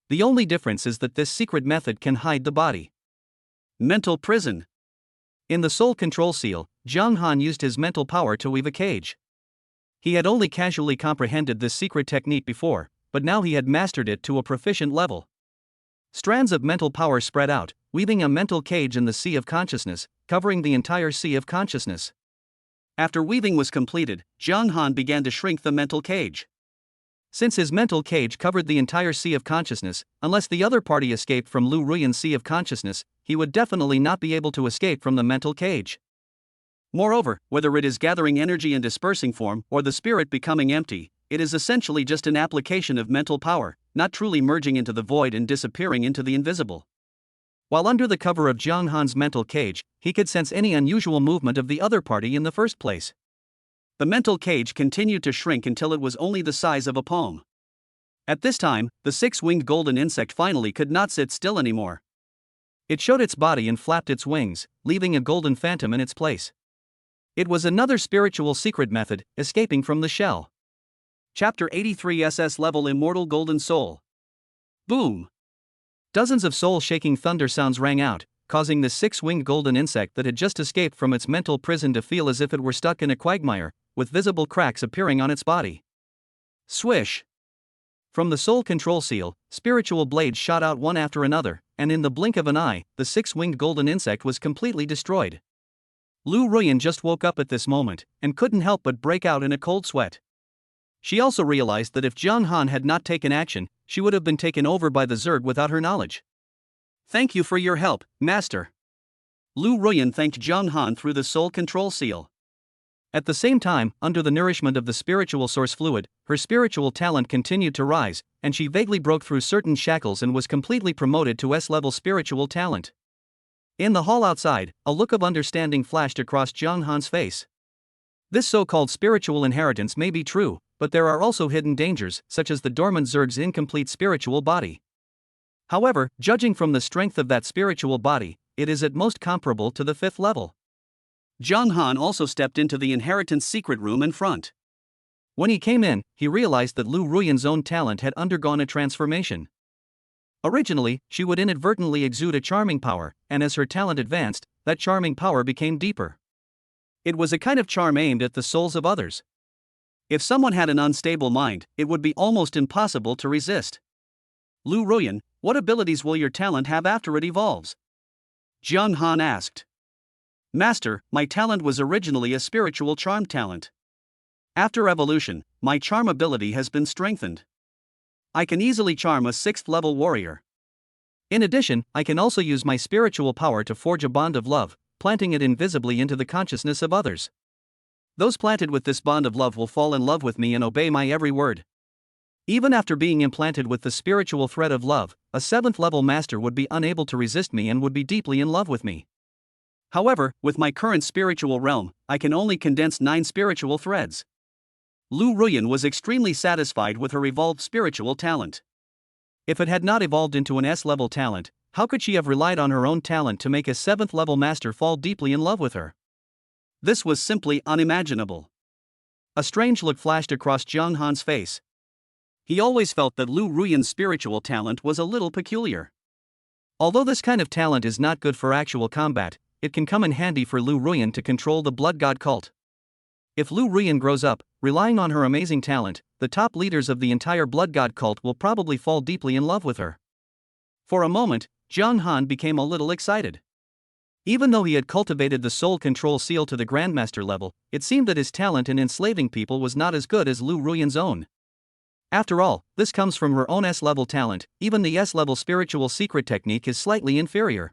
The only difference is that this secret method can hide the body. Mental prison. In the soul control seal, Zhang Han used his mental power to weave a cage. He had only casually comprehended this secret technique before, but now he had mastered it to a proficient level. Strands of mental power spread out, weaving a mental cage in the sea of consciousness, covering the entire sea of consciousness. After weaving was completed, Zhang Han began to shrink the mental cage. Since his mental cage covered the entire sea of consciousness, unless the other party escaped from Lu Ruyan's sea of consciousness, he would definitely not be able to escape from the mental cage. Moreover, whether it is gathering energy and dispersing form or the spirit becoming empty, it is essentially just an application of mental power, not truly merging into the void and disappearing into the invisible. While under the cover of Zhang Han's mental cage, he could sense any unusual movement of the other party in the first place. The mental cage continued to shrink until it was only the size of a palm. At this time, the six-winged golden insect finally could not sit still anymore. It showed its body and flapped its wings, leaving a golden phantom in its place. It was another spiritual secret method, escaping from the shell. Chapter 83 SS Level Immortal Golden Soul. Boom! Dozens of soul-shaking thunder sounds rang out, causing the six-winged golden insect that had just escaped from its mental prison to feel as if it were stuck in a quagmire, with visible cracks appearing on its body. Swish! From the soul control seal, spiritual blades shot out one after another, and in the blink of an eye, the six-winged golden insect was completely destroyed. Lu Ruyan just woke up at this moment, and couldn't help but break out in a cold sweat. She also realized that if Zhang Han had not taken action, she would have been taken over by the Zerg without her knowledge. Thank you for your help, Master. Lu Ruyan thanked Zhang Han through the soul control seal. At the same time, under the nourishment of the spiritual source fluid, her spiritual talent continued to rise, and she vaguely broke through certain shackles and was completely promoted to S-level spiritual talent. In the hall outside, a look of understanding flashed across Zhang Han's face. This so-called spiritual inheritance may be true, but there are also hidden dangers, such as the dormant Zerg's incomplete spiritual body. However, judging from the strength of that spiritual body, it is at most comparable to the 5th level. Zhang Han also stepped into the inheritance secret room in front. When he came in, he realized that Lu Ruyan's own talent had undergone a transformation. Originally, she would inadvertently exude a charming power, and as her talent advanced, that charming power became deeper. It was a kind of charm aimed at the souls of others. If someone had an unstable mind, it would be almost impossible to resist. Lu Ruyan, what abilities will your talent have after it evolves? Zhang Han asked. Master, my talent was originally a spiritual charm talent. After evolution, my charm ability has been strengthened. I can easily charm a 6th-level warrior. In addition, I can also use my spiritual power to forge a bond of love, planting it invisibly into the consciousness of others. Those planted with this bond of love will fall in love with me and obey my every word. Even after being implanted with the spiritual thread of love, a 7th-level master would be unable to resist me and would be deeply in love with me. However, with my current spiritual realm, I can only condense 9 spiritual threads. Lu Ruyan was extremely satisfied with her evolved spiritual talent. If it had not evolved into an S-level talent, how could she have relied on her own talent to make a 7th-level master fall deeply in love with her? This was simply unimaginable. A strange look flashed across Zhang Han's face. He always felt that Lu Ruyan's spiritual talent was a little peculiar. Although this kind of talent is not good for actual combat, it can come in handy for Lu Ruyan to control the blood god cult. If Lu Ruyan grows up, relying on her amazing talent, the top leaders of the entire blood god cult will probably fall deeply in love with her. For a moment, Zhang Han became a little excited. Even though he had cultivated the soul control seal to the grandmaster level, it seemed that his talent in enslaving people was not as good as Lu Ruyan's own. After all, this comes from her own S-level talent. Even the S-level spiritual secret technique is slightly inferior.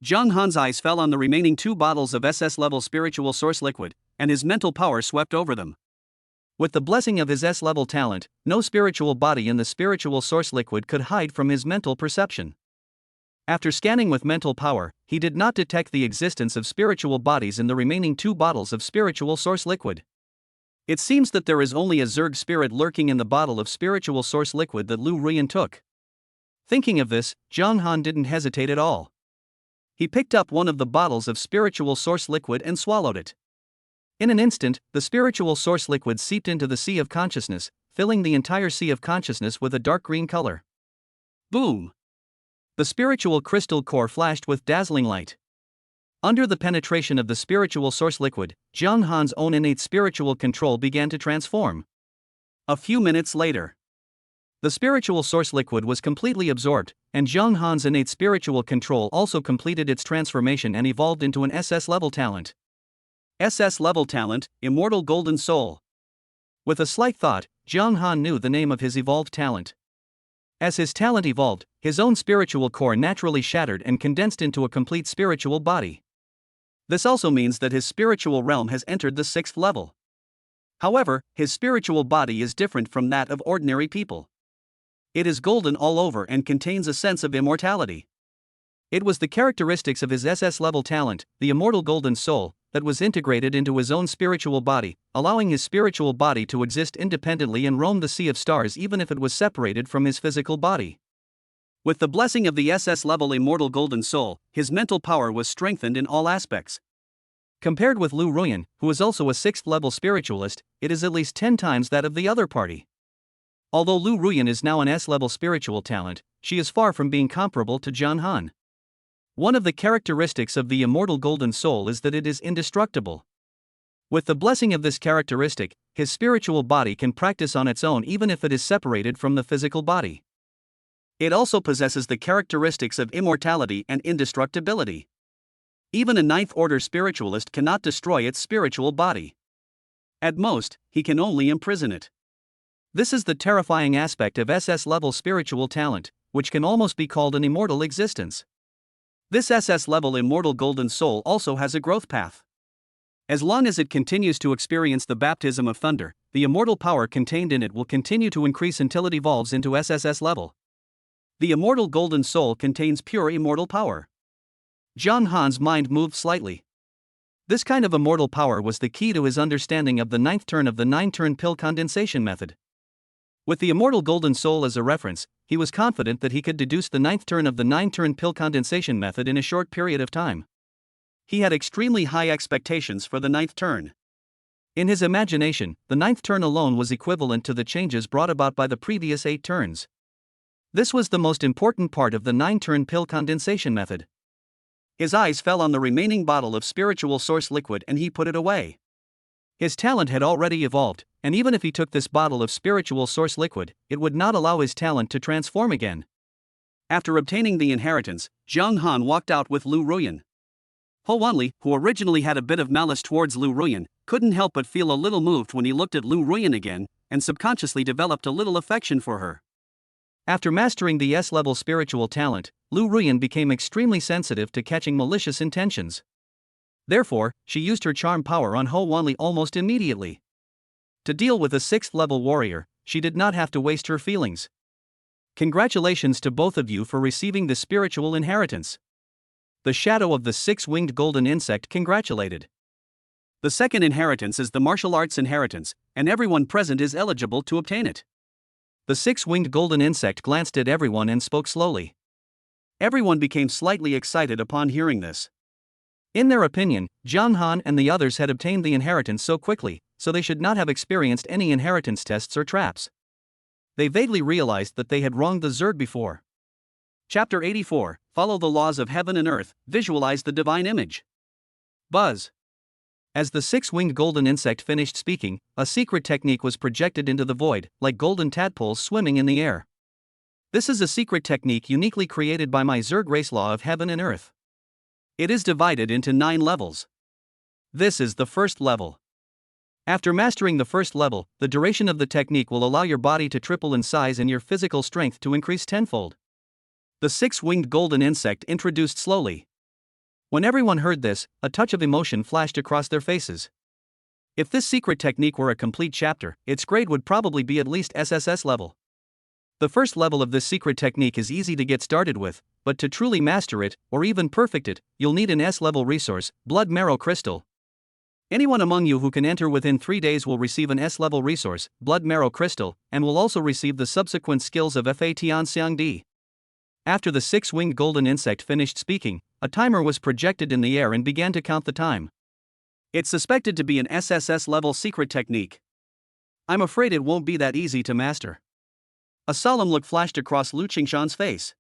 Zhang Han's eyes fell on the remaining 2 bottles of SS-level spiritual source liquid, and his mental power swept over them. With the blessing of his S-level talent, no spiritual body in the spiritual source liquid could hide from his mental perception. After scanning with mental power, he did not detect the existence of spiritual bodies in the remaining 2 bottles of spiritual source liquid. It seems that there is only a Zerg spirit lurking in the bottle of spiritual source liquid that Lu Ruyan took. Thinking of this, Zhang Han didn't hesitate at all. He picked up one of the bottles of spiritual source liquid and swallowed it. In an instant, the spiritual source liquid seeped into the sea of consciousness, filling the entire sea of consciousness with a dark green color. Boom! The spiritual crystal core flashed with dazzling light. Under the penetration of the spiritual source liquid, Zhang Han's own innate spiritual control began to transform. A few minutes later, the spiritual source liquid was completely absorbed, and Zhang Han's innate spiritual control also completed its transformation and evolved into an SS-level talent. SS-level talent, Immortal Golden Soul. With a slight thought, Zhang Han knew the name of his evolved talent. As his talent evolved, his own spiritual core naturally shattered and condensed into a complete spiritual body. This also means that his spiritual realm has entered the 6th level. However, his spiritual body is different from that of ordinary people. It is golden all over and contains a sense of immortality. It was the characteristics of his SS-level talent, the Immortal Golden Soul, that was integrated into his own spiritual body, allowing his spiritual body to exist independently and roam the sea of stars even if it was separated from his physical body. With the blessing of the SS-level Immortal Golden Soul, his mental power was strengthened in all aspects. Compared with Lu Ruyan, who is also a 6th-level spiritualist, it is at least 10 times that of the other party. Although Lu Ruyan is now an S-level spiritual talent, she is far from being comparable to Zhang Han. One of the characteristics of the Immortal Golden Soul is that it is indestructible. With the blessing of this characteristic, his spiritual body can practice on its own even if it is separated from the physical body. It also possesses the characteristics of immortality and indestructibility. Even a 9th-order spiritualist cannot destroy its spiritual body. At most, he can only imprison it. This is the terrifying aspect of SS-level spiritual talent, which can almost be called an immortal existence. This SS-level Immortal Golden Soul also has a growth path. As long as it continues to experience the baptism of thunder, the immortal power contained in it will continue to increase until it evolves into SSS level. The Immortal Golden Soul contains pure immortal power. Zhang Han's mind moved slightly. This kind of immortal power was the key to his understanding of the 9th turn of the 9-turn pill condensation method. With the Immortal Golden Soul as a reference, he was confident that he could deduce the 9th turn of the 9-turn pill condensation method in a short period of time. He had extremely high expectations for the 9th turn. In his imagination, the 9th turn alone was equivalent to the changes brought about by the previous 8 turns. This was the most important part of the 9-turn pill condensation method. His eyes fell on the remaining bottle of spiritual source liquid and he put it away. His talent had already evolved, and even if he took this bottle of spiritual source liquid, it would not allow his talent to transform again. After obtaining the inheritance, Zhang Han walked out with Lu Ruyan. Ho Wanli, who originally had a bit of malice towards Lu Ruyan, couldn't help but feel a little moved when he looked at Lu Ruyan again, and subconsciously developed a little affection for her. After mastering the S-level spiritual talent, Lu Ruyan became extremely sensitive to catching malicious intentions. Therefore, she used her charm power on Ho Wanli almost immediately. To deal with a 6th-level warrior, she did not have to waste her feelings. Congratulations to both of you for receiving the spiritual inheritance. The shadow of the 6-winged golden insect congratulated. The second inheritance is the martial arts inheritance, and everyone present is eligible to obtain it. The 6-winged golden insect glanced at everyone and spoke slowly. Everyone became slightly excited upon hearing this. In their opinion, Zhang Han and the others had obtained the inheritance so quickly, so they should not have experienced any inheritance tests or traps. They vaguely realized that they had wronged the Zerg before. Chapter 84, Follow the Laws of Heaven and Earth, Visualize the Divine Image. Buzz. As the 6-winged golden insect finished speaking, a secret technique was projected into the void, like golden tadpoles swimming in the air. This is a secret technique uniquely created by my Zerg race law of heaven and earth. It is divided into 9 levels. This is the first level. After mastering the first level, the duration of the technique will allow your body to triple in size and your physical strength to increase tenfold. The six-winged golden insect introduced slowly. When everyone heard this, a touch of emotion flashed across their faces. If this secret technique were a complete chapter, its grade would probably be at least SSS level. The first level of this secret technique is easy to get started with, but to truly master it, or even perfect it, you'll need an S-level resource, blood marrow crystal. Anyone among you who can enter within 3 days will receive an S-level resource, blood marrow crystal, and will also receive the subsequent skills of Fat After the six-winged golden insect finished speaking, a timer was projected in the air and began to count the time. It's suspected to be an SSS-level secret technique. I'm afraid it won't be that easy to master. A solemn look flashed across Lu Qingshan's face.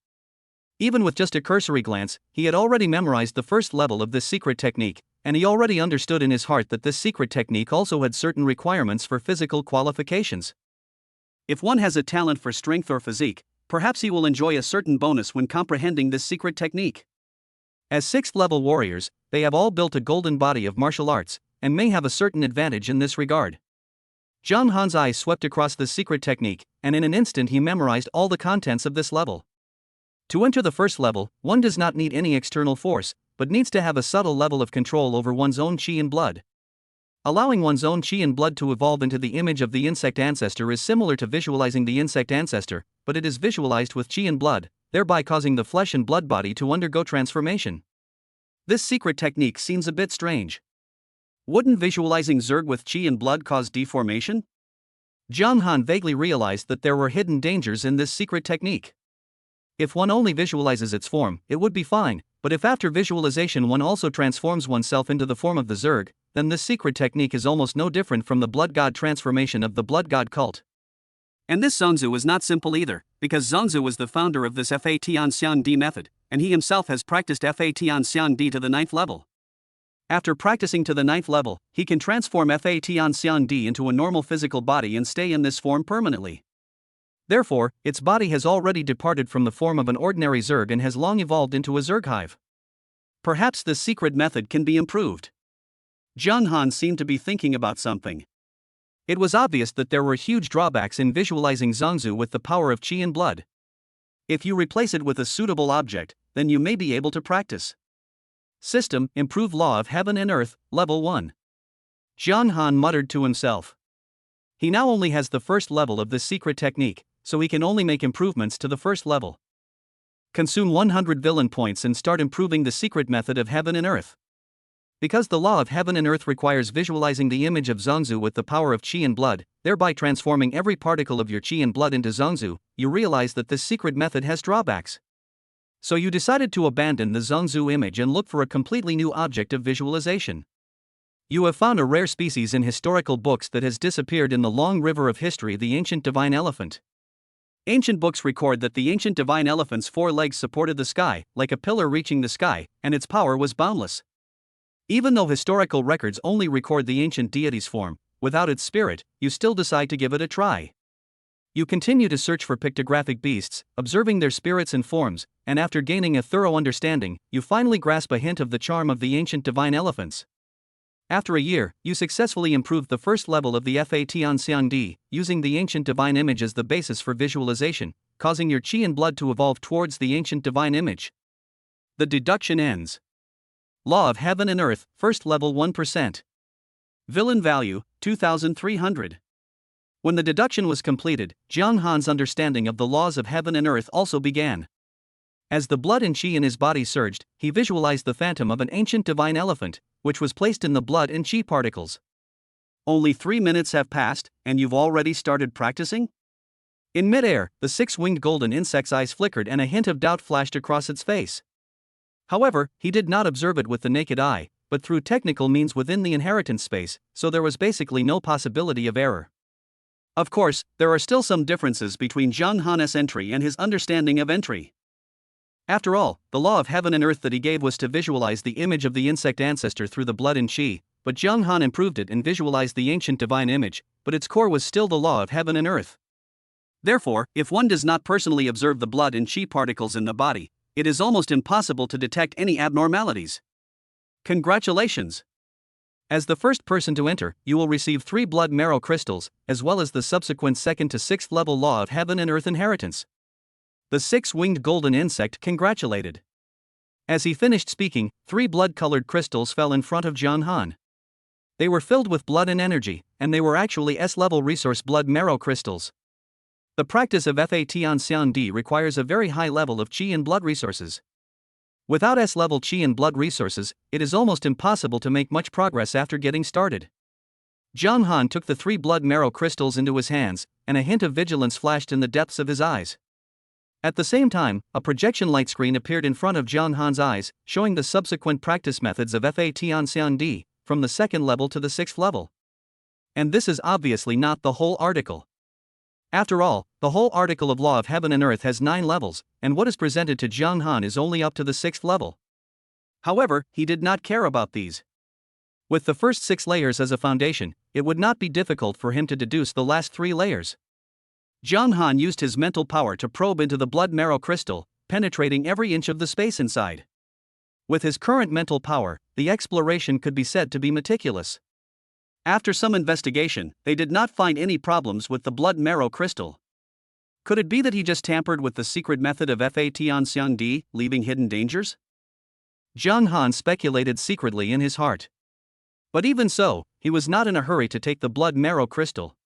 Even with just a cursory glance, he had already memorized the first level of this secret technique, and he already understood in his heart that this secret technique also had certain requirements for physical qualifications. If one has a talent for strength or physique, perhaps he will enjoy a certain bonus when comprehending this secret technique. As sixth-level warriors, they have all built a golden body of martial arts, and may have a certain advantage in this regard. Zhang Han's eyes swept across the secret technique, and in an instant he memorized all the contents of this level. To enter the first level, one does not need any external force, but needs to have a subtle level of control over one's own chi and blood. Allowing one's own chi and blood to evolve into the image of the insect ancestor is similar to visualizing the insect ancestor, but it is visualized with chi and blood, thereby causing the flesh and blood body to undergo transformation. This secret technique seems a bit strange. Wouldn't visualizing Zerg with chi and blood cause deformation? Zhang Han vaguely realized that there were hidden dangers in this secret technique. If one only visualizes its form, it would be fine, but if after visualization one also transforms oneself into the form of the Zerg, then this secret technique is almost no different from the blood god transformation of the blood god cult. And this Zhongzu was not simple either, because Zhongzu was the founder of this Fat method, and he himself has practiced Fat to the 9th level. After practicing to the 9th level, he can transform Fat into a normal physical body and stay in this form permanently. Therefore, its body has already departed from the form of an ordinary Zerg and has long evolved into a Zerg hive. Perhaps this secret method can be improved. Zhang Han seemed to be thinking about something. It was obvious that there were huge drawbacks in visualizing Zhongzu with the power of chi and blood. If you replace it with a suitable object, then you may be able to practice. System, Improve Law of Heaven and Earth, Level 1. Zhang Han muttered to himself. He now only has the first level of this secret technique, so he can only make improvements to the first level. Consume 100 villain points and start improving the secret method of Heaven and Earth. Because the law of Heaven and Earth requires visualizing the image of Zhongzu with the power of chi and blood, thereby transforming every particle of your chi and blood into Zhongzu, you realize that this secret method has drawbacks. So you decided to abandon the Zhongzu image and look for a completely new object of visualization. You have found a rare species in historical books that has disappeared in the long river of history, the ancient divine elephant. Ancient books record that the ancient divine elephant's 4 legs supported the sky, like a pillar reaching the sky, and its power was boundless. Even though historical records only record the ancient deity's form, without its spirit, you still decide to give it a try. You continue to search for pictographic beasts, observing their spirits and forms, and after gaining a thorough understanding, you finally grasp a hint of the charm of the ancient divine elephants. After a year, you successfully improved the first level of the Fat using the ancient divine image as the basis for visualization, causing your chi and blood to evolve towards the ancient divine image. The deduction ends. Law of Heaven and Earth, first level 1%. Villain value, 2,300. When the deduction was completed, Zhang Han's understanding of the laws of heaven and earth also began. As the blood and chi in his body surged, he visualized the phantom of an ancient divine elephant, which was placed in the blood and chi particles. Only 3 minutes have passed, and you've already started practicing? In midair, the 6-winged golden insect's eyes flickered and a hint of doubt flashed across its face. However, he did not observe it with the naked eye, but through technical means within the inheritance space, so there was basically no possibility of error. Of course, there are still some differences between Zhang Han's entry and his understanding of entry. After all, the law of heaven and earth that he gave was to visualize the image of the insect ancestor through the blood and chi, but Zhang Han improved it and visualized the ancient divine image, but its core was still the law of heaven and earth. Therefore, if one does not personally observe the blood and chi particles in the body, it is almost impossible to detect any abnormalities. Congratulations! As the first person to enter, you will receive 3 blood marrow crystals, as well as the subsequent 2nd to 6th level law of heaven and earth inheritance. The 6-winged golden insect congratulated. As he finished speaking, 3 blood-colored crystals fell in front of John Han. They were filled with blood and energy, and they were actually S-level resource blood marrow crystals. The practice of part.D requires a very high level of Qi and blood resources. Without S-level Qi and blood resources, it is almost impossible to make much progress after getting started. John Han took the 3 blood marrow crystals into his hands, and a hint of vigilance flashed in the depths of his eyes. At the same time, a projection light screen appeared in front of John Han's eyes, showing the subsequent practice methods of part.D, from the 2nd level to the 6th level. And this is obviously not the whole article. After all, the whole article of Law of Heaven and Earth has 9 levels, and what is presented to John Han is only up to the 6th level. However, he did not care about these. With the first 6 layers as a foundation, it would not be difficult for him to deduce the last 3 layers. John Han used his mental power to probe into the blood marrow crystal, penetrating every inch of the space inside. With his current mental power, the exploration could be said to be meticulous. After some investigation, they did not find any problems with the blood marrow crystal. Could it be that he just tampered with the secret method of part.D, leaving hidden dangers? John Han speculated secretly in his heart. But even so, he was not in a hurry to take the blood marrow crystal.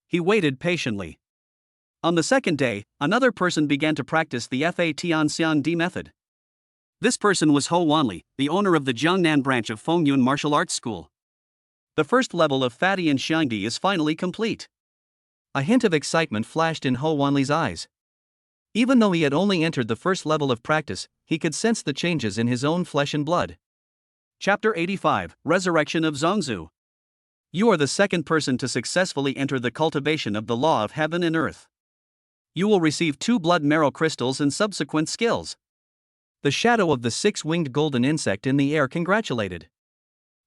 He waited patiently. On the 2nd day, another person began to practice the part.D method. This person was Ho Wanli, the owner of the Jiangnan branch of Fengyun Martial Arts School. The first level of Fati and Xiangdi is finally complete. A hint of excitement flashed in Ho Wanli's eyes. Even though he had only entered the first level of practice, he could sense the changes in his own flesh and blood. Chapter 85, Resurrection of Zongzu. You are the 2nd person to successfully enter the cultivation of the Law of Heaven and Earth. You will receive 2 blood marrow crystals and subsequent skills. The shadow of the 6-winged golden insect in the air congratulated.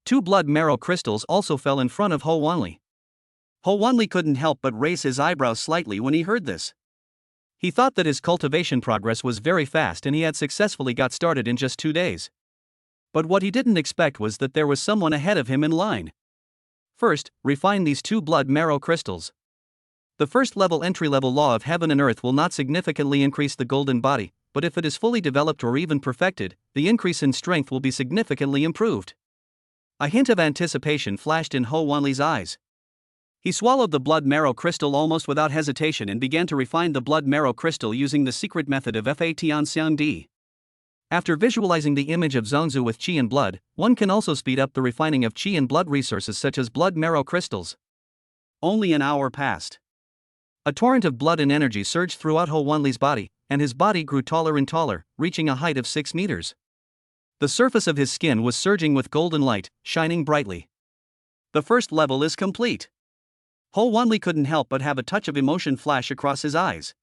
2 blood marrow crystals also fell in front of Ho Wanli. Ho Wanli couldn't help but raise his eyebrows slightly when he heard this. He thought that his cultivation progress was very fast and he had successfully got started in just 2 days. But what he didn't expect was that there was someone ahead of him in line. First, refine these 2 blood marrow crystals. The first level entry-level Law of Heaven and Earth will not significantly increase the golden body, but if it is fully developed or even perfected, the increase in strength will be significantly improved. A hint of anticipation flashed in Ho Wanli's eyes. He swallowed the blood marrow crystal almost without hesitation and began to refine the blood marrow crystal using the secret method of part.D. After visualizing the image of Zongzu with Qi and blood, one can also speed up the refining of Qi and blood resources such as blood marrow crystals. Only an hour passed. A torrent of blood and energy surged throughout Ho Wanli's body, and his body grew taller and taller, reaching a height of 6 meters. The surface of his skin was surging with golden light, shining brightly. The first level is complete. Ho Wanli couldn't help but have a touch of emotion flash across his eyes.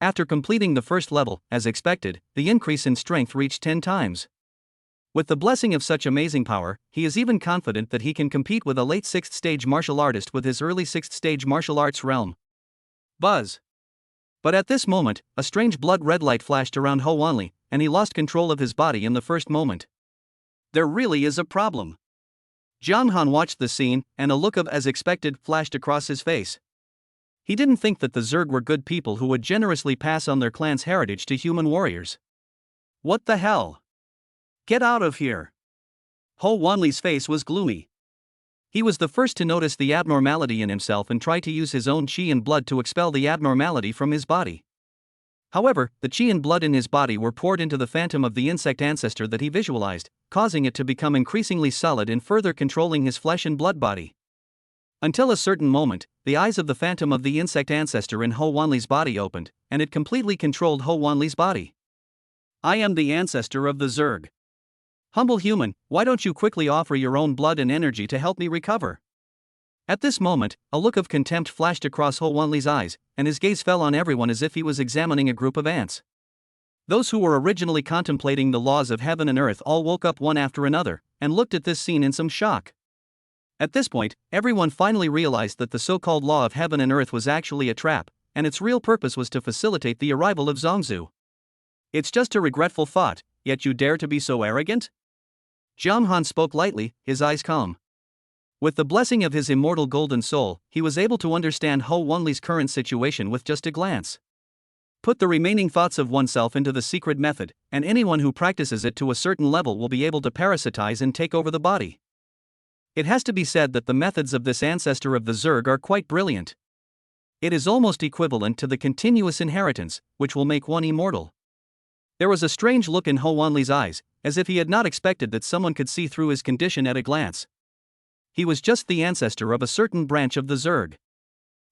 After completing the first level, as expected, the increase in strength reached 10 times. With the blessing of such amazing power, he is even confident that he can compete with a late 6th stage martial artist with his early 6th stage martial arts realm. Buzz! But at this moment, a strange blood-red light flashed around Ho Wanli, and he lost control of his body in the first moment. There really is a problem. John Han watched the scene, and a look of as expected flashed across his face. He didn't think that the Zerg were good people who would generously pass on their clan's heritage to human warriors. What the hell? Get out of here! Ho Wanli's face was gloomy. He was the first to notice the abnormality in himself and try to use his own Qi and blood to expel the abnormality from his body. However, the Qi and blood in his body were poured into the phantom of the insect ancestor that he visualized, causing it to become increasingly solid and further controlling his flesh and blood body. Until a certain moment, the eyes of the phantom of the insect ancestor in Ho Wanli's body opened, and it completely controlled Ho Wanli's body. I am the ancestor of the Zerg. Humble human, why don't you quickly offer your own blood and energy to help me recover? At this moment, a look of contempt flashed across Ho Wanli's eyes, and his gaze fell on everyone as if he was examining a group of ants. Those who were originally contemplating the laws of heaven and earth all woke up one after another, and looked at this scene in some shock. At this point, everyone finally realized that the so-called law of heaven and earth was actually a trap, and its real purpose was to facilitate the arrival of Zongzu. It's just a regretful thought, yet you dare to be so arrogant? Jiang Han spoke lightly, his eyes calm. With the blessing of his immortal golden soul, he was able to understand Ho Wanli's current situation with just a glance. Put the remaining thoughts of oneself into the secret method, and anyone who practices it to a certain level will be able to parasitize and take over the body. It has to be said that the methods of this ancestor of the Zerg are quite brilliant. It is almost equivalent to the continuous inheritance, which will make one immortal. There was a strange look in Ho Wanli's eyes, as if he had not expected that someone could see through his condition at a glance. He was just the ancestor of a certain branch of the Zerg.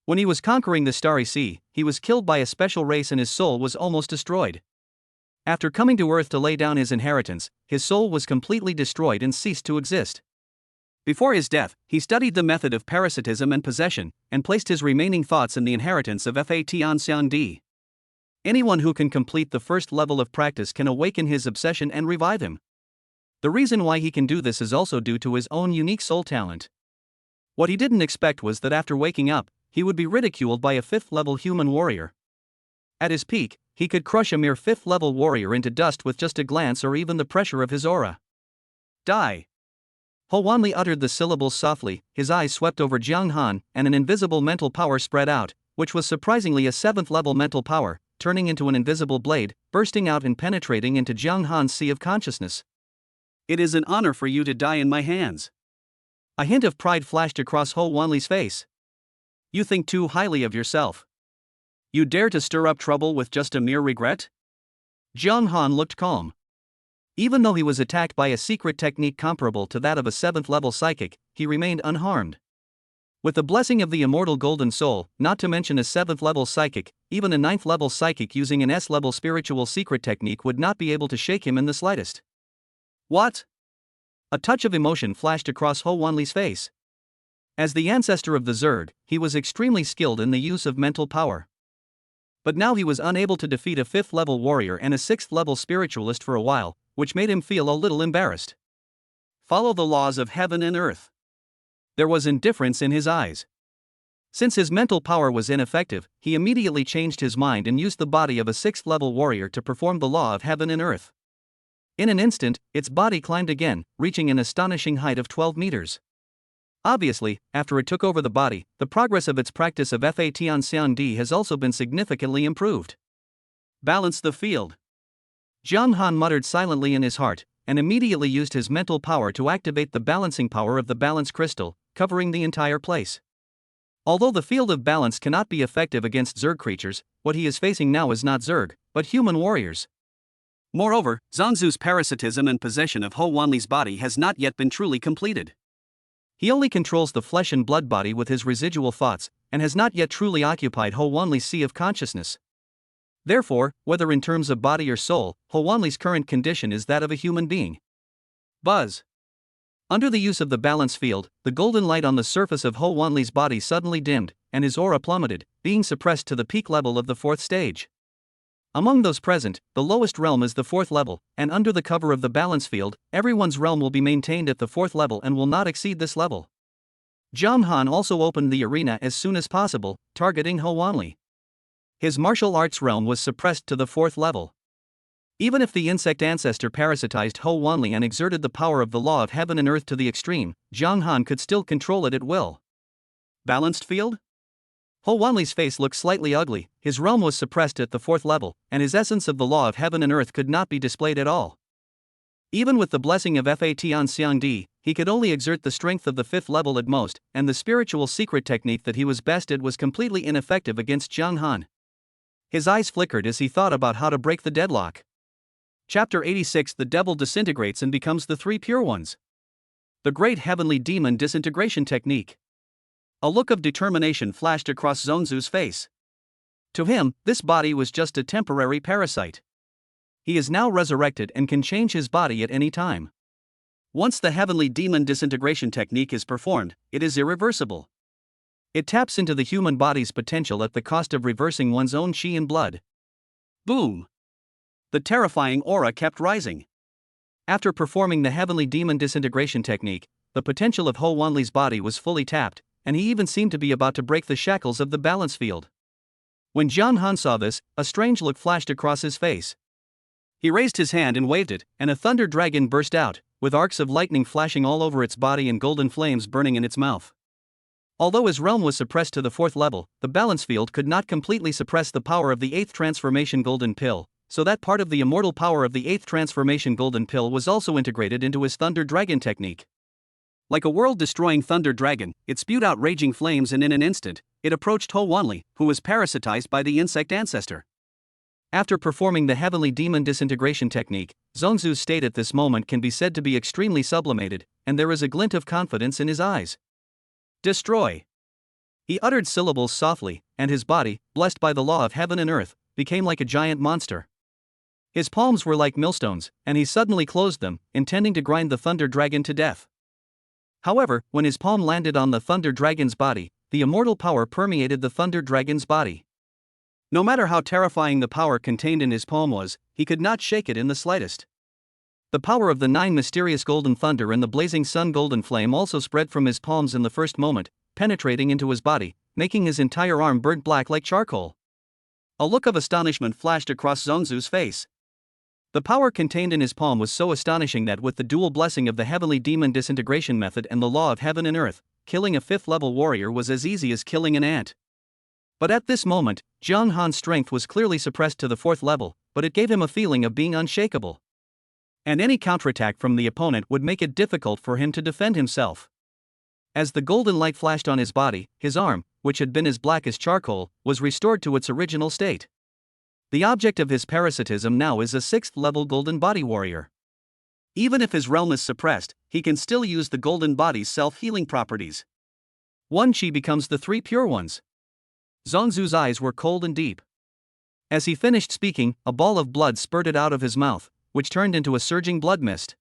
When he was conquering the Starry Sea, he was killed by a special race and his soul was almost destroyed. After coming to Earth to lay down his inheritance, his soul was completely destroyed and ceased to exist. Before his death, he studied the method of parasitism and possession, and placed his remaining thoughts in the inheritance of Fat. Anyone who can complete the first level of practice can awaken his obsession and revive him. The reason why he can do this is also due to his own unique soul talent. What he didn't expect was that after waking up, he would be ridiculed by a 5th-level human warrior. At his peak, he could crush a mere 5th-level warrior into dust with just a glance or even the pressure of his aura. Die! Ho Wanli uttered the syllables softly, his eyes swept over Jiang Han, and an invisible mental power spread out, which was surprisingly a 7th-level mental power, turning into an invisible blade, bursting out and penetrating into Jiang Han's sea of consciousness. It is an honor for you to die in my hands. A hint of pride flashed across Ho Wanli's face. You think too highly of yourself. You dare to stir up trouble with just a mere regret? Jiang Han looked calm. Even though he was attacked by a secret technique comparable to that of a 7th-level psychic, he remained unharmed. With the blessing of the immortal golden soul, not to mention a 7th-level psychic, even a 9th-level psychic using an S-level spiritual secret technique would not be able to shake him in the slightest. What? A touch of emotion flashed across Ho Wanli's face. As the ancestor of the Zerg, he was extremely skilled in the use of mental power. But now he was unable to defeat a 5th-level warrior and a 6th-level spiritualist for a while, which made him feel a little embarrassed. Follow the laws of heaven and earth. There was indifference in his eyes. Since his mental power was ineffective, he immediately changed his mind and used the body of a 6th-level warrior to perform the law of heaven and earth. In an instant, its body climbed again, reaching an astonishing height of 12 meters. Obviously, after it took over the body, the progress of its practice of Fat has also been significantly improved. Balance the field. Jiang Han muttered silently in his heart, and immediately used his mental power to activate the balancing power of the balance crystal, covering the entire place. Although the field of balance cannot be effective against Zerg creatures, what he is facing now is not Zerg, but human warriors. Moreover, Zanzu's parasitism and possession of Ho Wanli's body has not yet been truly completed. He only controls the flesh and blood body with his residual thoughts, and has not yet truly occupied Ho Wanli's sea of consciousness. Therefore, whether in terms of body or soul, Ho Wanli's current condition is that of a human being. Buzz. Under the use of the balance field, the golden light on the surface of Ho Wanli's body suddenly dimmed, and his aura plummeted, being suppressed to the peak level of the 4th stage. Among those present, the lowest realm is the 4th level, and under the cover of the balance field, everyone's realm will be maintained at the 4th level and will not exceed this level. Jiang Han also opened the arena as soon as possible, targeting Ho Wanli. His martial arts realm was suppressed to the 4th level. Even if the insect ancestor parasitized Ho Wanli and exerted the power of the law of heaven and earth to the extreme, Jiang Han could still control it at will. Balanced field? Ho Wanli's face looked slightly ugly, his realm was suppressed at the 4th level, and his essence of the law of heaven and earth could not be displayed at all. Even with the blessing of Fat, he could only exert the strength of the 5th level at most, and the spiritual secret technique that he was best at was completely ineffective against Jiang Han. His eyes flickered as he thought about how to break the deadlock. Chapter 86 The Devil disintegrates and becomes the 3 pure ones. The Great Heavenly Demon Disintegration Technique. A look of determination flashed across Zanzu's face. To him, this body was just a temporary parasite. He is now resurrected and can change his body at any time. Once the Heavenly Demon Disintegration Technique is performed, it is irreversible. It taps into the human body's potential at the cost of reversing one's own chi and blood. Boom! The terrifying aura kept rising. After performing the Heavenly Demon Disintegration Technique, the potential of Ho Wanli's body was fully tapped, and he even seemed to be about to break the shackles of the balance field. When Jiang Han saw this, a strange look flashed across his face. He raised his hand and waved it, and a thunder dragon burst out, with arcs of lightning flashing all over its body and golden flames burning in its mouth. Although his realm was suppressed to the 4th level, the balance field could not completely suppress the power of the 8th transformation golden pill, so that part of the immortal power of the 8th transformation golden pill was also integrated into his thunder dragon technique. Like a world-destroying thunder dragon, it spewed out raging flames, and in an instant, it approached Ho Wanli, who was parasitized by the insect ancestor. After performing the heavenly demon disintegration technique, Zongzu's state at this moment can be said to be extremely sublimated, and there is a glint of confidence in his eyes. Destroy! He uttered syllables softly, and his body, blessed by the law of heaven and earth, became like a giant monster. His palms were like millstones, and he suddenly closed them, intending to grind the thunder dragon to death. However, when his palm landed on the thunder dragon's body, the immortal power permeated the thunder dragon's body. No matter how terrifying the power contained in his palm was, he could not shake it in the slightest. The power of the 9 mysterious golden thunder and the blazing sun golden flame also spread from his palms in the first moment, penetrating into his body, making his entire arm burnt black like charcoal. A look of astonishment flashed across Zongzu's face. The power contained in his palm was so astonishing that with the dual blessing of the heavenly demon disintegration method and the law of heaven and earth, killing a 5th level warrior was as easy as killing an ant. But at this moment, Jiang Han's strength was clearly suppressed to the 4th level, but it gave him a feeling of being unshakable. And any counterattack from the opponent would make it difficult for him to defend himself. As the golden light flashed on his body, his arm, which had been as black as charcoal, was restored to its original state. The object of his parasitism now is a 6th level golden body warrior. Even if his realm is suppressed, he can still use the golden body's self-healing properties. One chi becomes the 3 pure ones. Zongzu's eyes were cold and deep. As he finished speaking, a ball of blood spurted out of his mouth, which turned into a surging blood mist.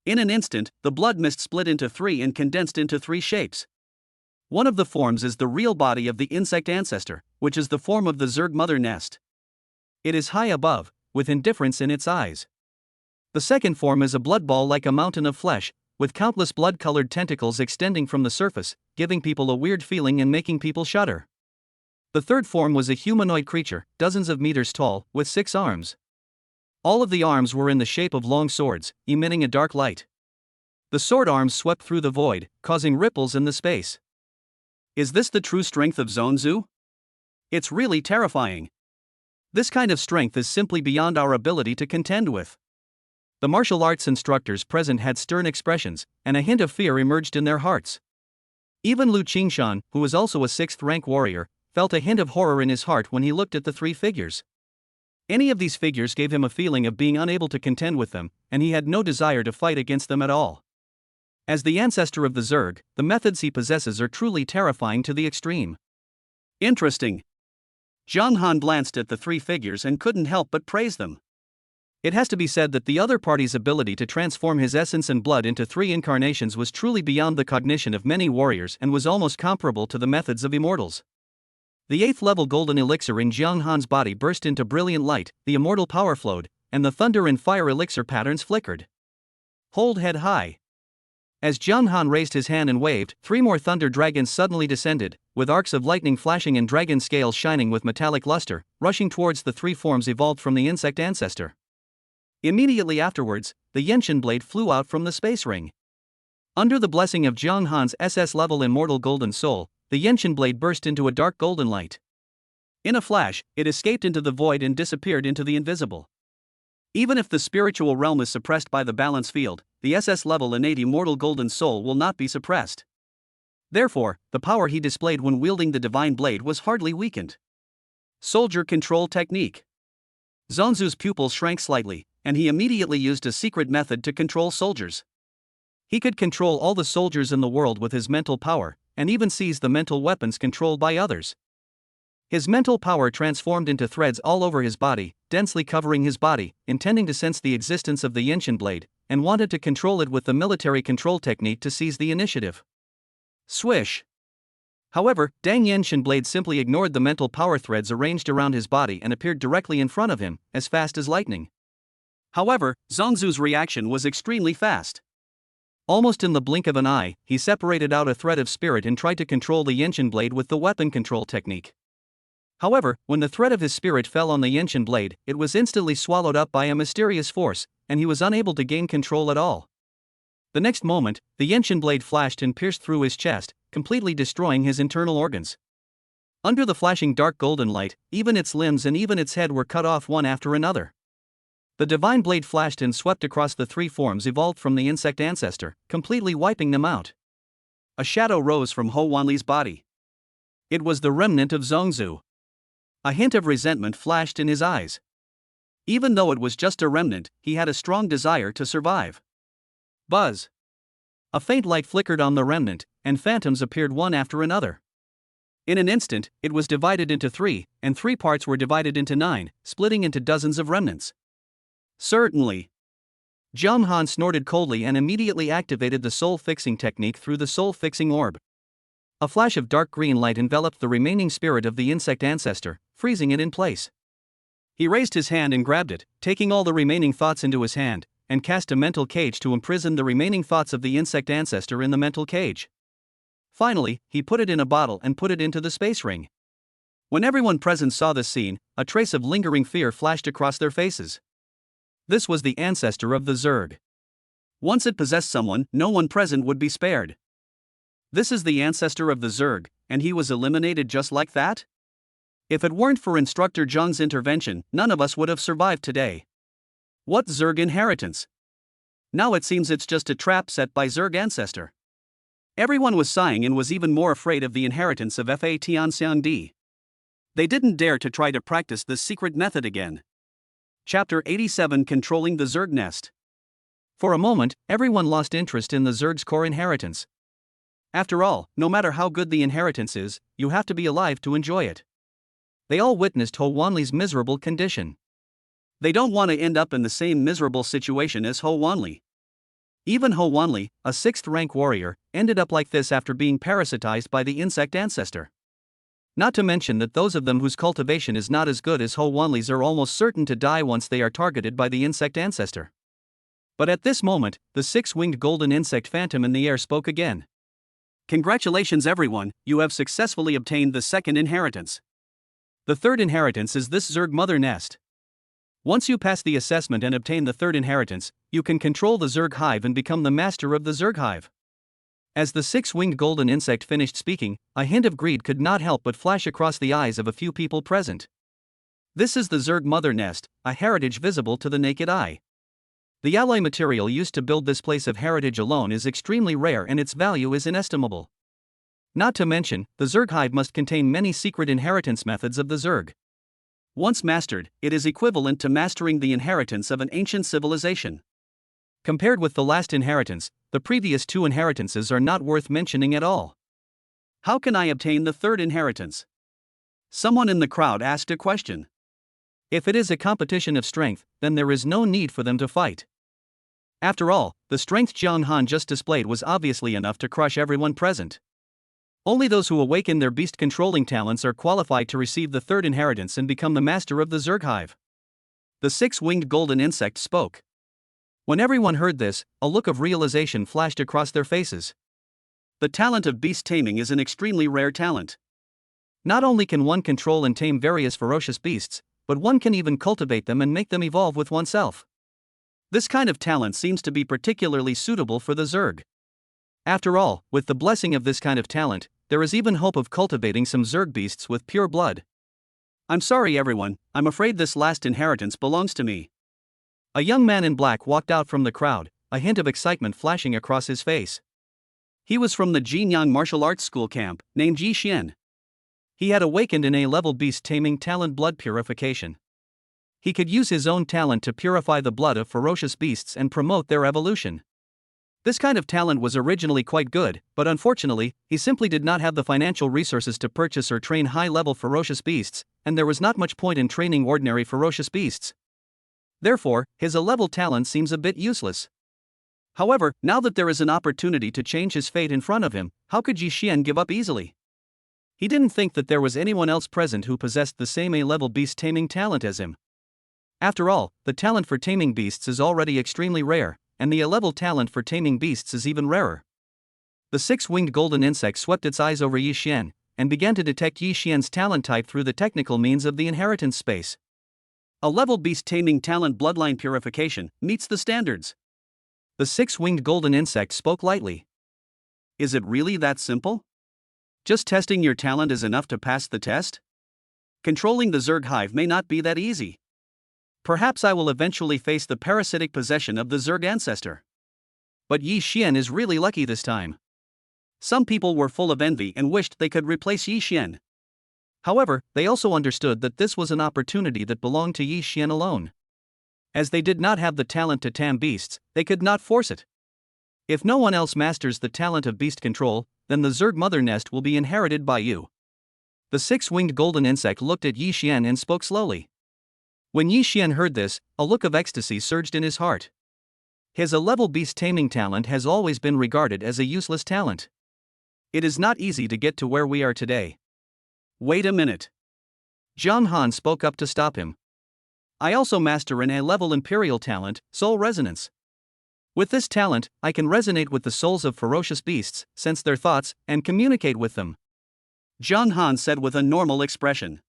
In an instant, the blood mist split into 3 and condensed into 3 shapes. One of the forms is the real body of the insect ancestor, which is the form of the Zerg mother nest. It is high above, with indifference in its eyes. The second form is a blood ball like a mountain of flesh, with countless blood-colored tentacles extending from the surface, giving people a weird feeling and making people shudder. The third form was a humanoid creature, dozens of meters tall, with 6 arms. All of the arms were in the shape of long swords, emitting a dark light. The sword arms swept through the void, causing ripples in the space. Is this the true strength of Zongzu? It's really terrifying. This kind of strength is simply beyond our ability to contend with. The martial arts instructors present had stern expressions, and a hint of fear emerged in their hearts. Even Lu Qingshan, who was also a 6th rank warrior, felt a hint of horror in his heart when he looked at the 3 figures. Any of these figures gave him a feeling of being unable to contend with them, and he had no desire to fight against them at all. As the ancestor of the Zerg, the methods he possesses are truly terrifying to the extreme. Interesting. Jiang Han glanced at the 3 figures and couldn't help but praise them. It has to be said that the other party's ability to transform his essence and blood into 3 incarnations was truly beyond the cognition of many warriors and was almost comparable to the methods of immortals. The 8th level golden elixir in Jiang Han's body burst into brilliant light, the immortal power flowed, and the thunder and fire elixir patterns flickered. Hold head high. As Jiang Han raised his hand and waved, 3 more thunder dragons suddenly descended, with arcs of lightning flashing and dragon scales shining with metallic luster, rushing towards the 3 forms evolved from the insect ancestor. Immediately afterwards, the Yenshin blade flew out from the space ring. Under the blessing of Jiang Han's SS-level immortal golden soul, the Yenshin blade burst into a dark golden light. In a flash, it escaped into the void and disappeared into the invisible. Even if the spiritual realm is suppressed by the balance field, the SS-level innate immortal golden soul will not be suppressed. Therefore, the power he displayed when wielding the divine blade was hardly weakened. Soldier control technique. Zongzu's pupils shrank slightly, and he immediately used a secret method to control soldiers. He could control all the soldiers in the world with his mental power, and even seize the mental weapons controlled by others. His mental power transformed into threads all over his body, densely covering his body, intending to sense the existence of the Yenshin blade, and wanted to control it with the military control technique to seize the initiative. Swish! However, Dang Yenshin blade simply ignored the mental power threads arranged around his body and appeared directly in front of him, as fast as lightning. However, Zongzu's reaction was extremely fast. Almost in the blink of an eye, he separated out a thread of spirit and tried to control the Yenshin blade with the weapon control technique. However, when the thread of his spirit fell on the Yenshin blade, it was instantly swallowed up by a mysterious force, and he was unable to gain control at all. The next moment, the Yenshin blade flashed and pierced through his chest, completely destroying his internal organs. Under the flashing dark golden light, even its limbs and even its head were cut off one after another. The divine blade flashed and swept across the three forms evolved from the insect ancestor, completely wiping them out. A shadow rose from Ho Wanli's body. It was the remnant of Zhongzhu. A hint of resentment flashed in his eyes. Even though it was just a remnant, he had a strong desire to survive. Buzz! A faint light flickered on the remnant, and phantoms appeared one after another. In an instant, it was divided into three, and three parts were divided into 9, splitting into dozens of remnants. Certainly. Zhang Han snorted coldly and immediately activated the soul-fixing technique through the soul-fixing orb. A flash of dark green light enveloped the remaining spirit of the insect ancestor, freezing it in place. He raised his hand and grabbed it, taking all the remaining thoughts into his hand, and cast a mental cage to imprison the remaining thoughts of the insect ancestor in the mental cage. Finally, he put it in a bottle and put it into the space ring. When everyone present saw this scene, a trace of lingering fear flashed across their faces. This was the ancestor of the Zerg. Once it possessed someone, no one present would be spared. This is the ancestor of the Zerg, and he was eliminated just like that? If it weren't for Instructor Zhang's intervention, none of us would have survived today. What Zerg inheritance? Now it seems it's just a trap set by Zerg ancestor. Everyone was sighing and was even more afraid of the inheritance of Fa Tianxiangdi. They didn't dare to try to practice this secret method again. Chapter 87 Controlling the Zerg Nest. For a moment, everyone lost interest in the Zerg's core inheritance. After all, no matter how good the inheritance is, you have to be alive to enjoy it. They all witnessed Ho Wanli's miserable condition. They don't want to end up in the same miserable situation as Ho Wanli. Even Ho Wanli, a 6th rank warrior, ended up like this after being parasitized by the insect ancestor. Not to mention that those of them whose cultivation is not as good as Ho Wanli's are almost certain to die once they are targeted by the insect ancestor. But at this moment, the 6-winged golden insect phantom in the air spoke again. Congratulations everyone, you have successfully obtained the 2nd inheritance. The 3rd inheritance is this Zerg mother nest. Once you pass the assessment and obtain the 3rd inheritance, you can control the Zerg hive and become the master of the Zerg hive. As the 6-winged golden insect finished speaking, a hint of greed could not help but flash across the eyes of a few people present. This is the Zerg mother nest, a heritage visible to the naked eye. The alloy material used to build this place of heritage alone is extremely rare and its value is inestimable. Not to mention, the Zerg hive must contain many secret inheritance methods of the Zerg. Once mastered, it is equivalent to mastering the inheritance of an ancient civilization. Compared with the last inheritance, the previous 2 inheritances are not worth mentioning at all. How can I obtain the 3rd inheritance? Someone in the crowd asked a question. If it is a competition of strength, then there is no need for them to fight. After all, the strength Zhang Han just displayed was obviously enough to crush everyone present. Only those who awaken their beast-controlling talents are qualified to receive the 3rd inheritance and become the master of the Zerg hive. The 6-winged golden insect spoke. When everyone heard this, a look of realization flashed across their faces. The talent of beast taming is an extremely rare talent. Not only can one control and tame various ferocious beasts, but one can even cultivate them and make them evolve with oneself. This kind of talent seems to be particularly suitable for the Zerg. After all, with the blessing of this kind of talent, there is even hope of cultivating some Zerg beasts with pure blood. I'm sorry everyone, I'm afraid this last inheritance belongs to me. A young man in black walked out from the crowd, a hint of excitement flashing across his face. He was from the Jinyang martial arts school camp, named Yi Xian. He had awakened an A-level beast taming talent blood purification. He could use his own talent to purify the blood of ferocious beasts and promote their evolution. This kind of talent was originally quite good, but unfortunately, he simply did not have the financial resources to purchase or train high-level ferocious beasts, and there was not much point in training ordinary ferocious beasts. Therefore, his A-level talent seems a bit useless. However, now that there is an opportunity to change his fate in front of him, how could Yi Xian give up easily? He didn't think that there was anyone else present who possessed the same A-level beast taming talent as him. After all, the talent for taming beasts is already extremely rare, and the A-level talent for taming beasts is even rarer. The 6-winged golden insect swept its eyes over Yi Xian, and began to detect Yi Xian's talent type through the technical means of the inheritance space. A level beast taming talent bloodline purification meets the standards. The six-winged golden insect spoke lightly. Is it really that simple? Just testing your talent is enough to pass the test? Controlling the Zerg hive may not be that easy. Perhaps I will eventually face the parasitic possession of the Zerg ancestor. But Yi Xian is really lucky this time. Some people were full of envy and wished they could replace Yi Xian. However, they also understood that this was an opportunity that belonged to Yi Xian alone. As they did not have the talent to tame beasts, they could not force it. If no one else masters the talent of beast control, then the Zerg mother nest will be inherited by you. The six-winged golden insect looked at Yi Xian and spoke slowly. When Yi Xian heard this, a look of ecstasy surged in his heart. His A-level beast taming talent has always been regarded as a useless talent. It is not easy to get to where we are today. Wait a minute. Zhang Han spoke up to stop him. I also master an A-level imperial talent, Soul Resonance. With this talent, I can resonate with the souls of ferocious beasts, sense their thoughts, and communicate with them. Zhang Han said with a normal expression.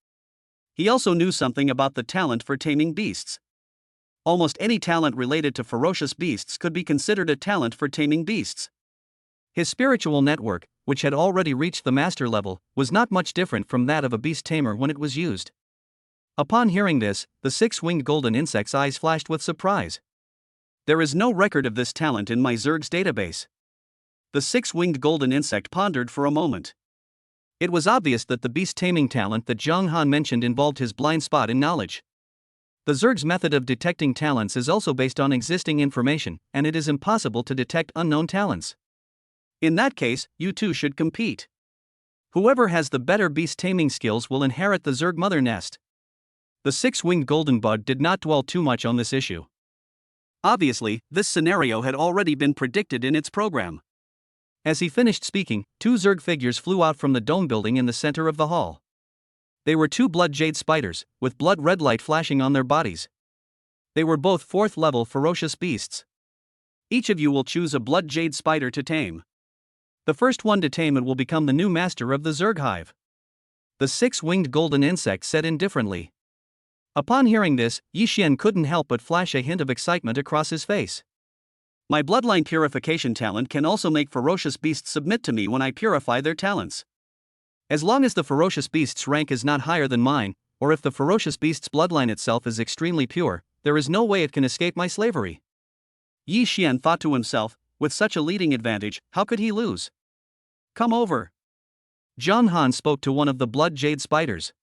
He also knew something about the talent for taming beasts. Almost any talent related to ferocious beasts could be considered a talent for taming beasts. His spiritual network, which had already reached the master level, was not much different from that of a beast tamer when it was used. Upon hearing this, the six-winged golden insect's eyes flashed with surprise. There is no record of this talent in my Zerg's database. The six-winged golden insect pondered for a moment. It was obvious that the beast taming talent that Zhang Han mentioned involved his blind spot in knowledge. The Zerg's method of detecting talents is also based on existing information, and it is impossible to detect unknown talents. In that case, you two should compete. Whoever has the better beast taming skills will inherit the Zerg mother nest. The six-winged golden bud did not dwell too much on this issue. Obviously, this scenario had already been predicted in its program. As he finished speaking, two Zerg figures flew out from the dome building in the center of the hall. They were two blood jade spiders, with blood red light flashing on their bodies. They were both 4th level ferocious beasts. Each of you will choose a blood jade spider to tame. The first one to tame it will become the new master of the Zerg hive. The six-winged golden insect said indifferently. Upon hearing this, Yi Xian couldn't help but flash a hint of excitement across his face. My bloodline purification talent can also make ferocious beasts submit to me when I purify their talents. As long as the ferocious beast's rank is not higher than mine, or if the ferocious beast's bloodline itself is extremely pure, there is no way it can escape my slavery. Yi Xian thought to himself, with such a leading advantage, how could he lose? Come over. Zhang Han spoke to one of the blood jade spiders.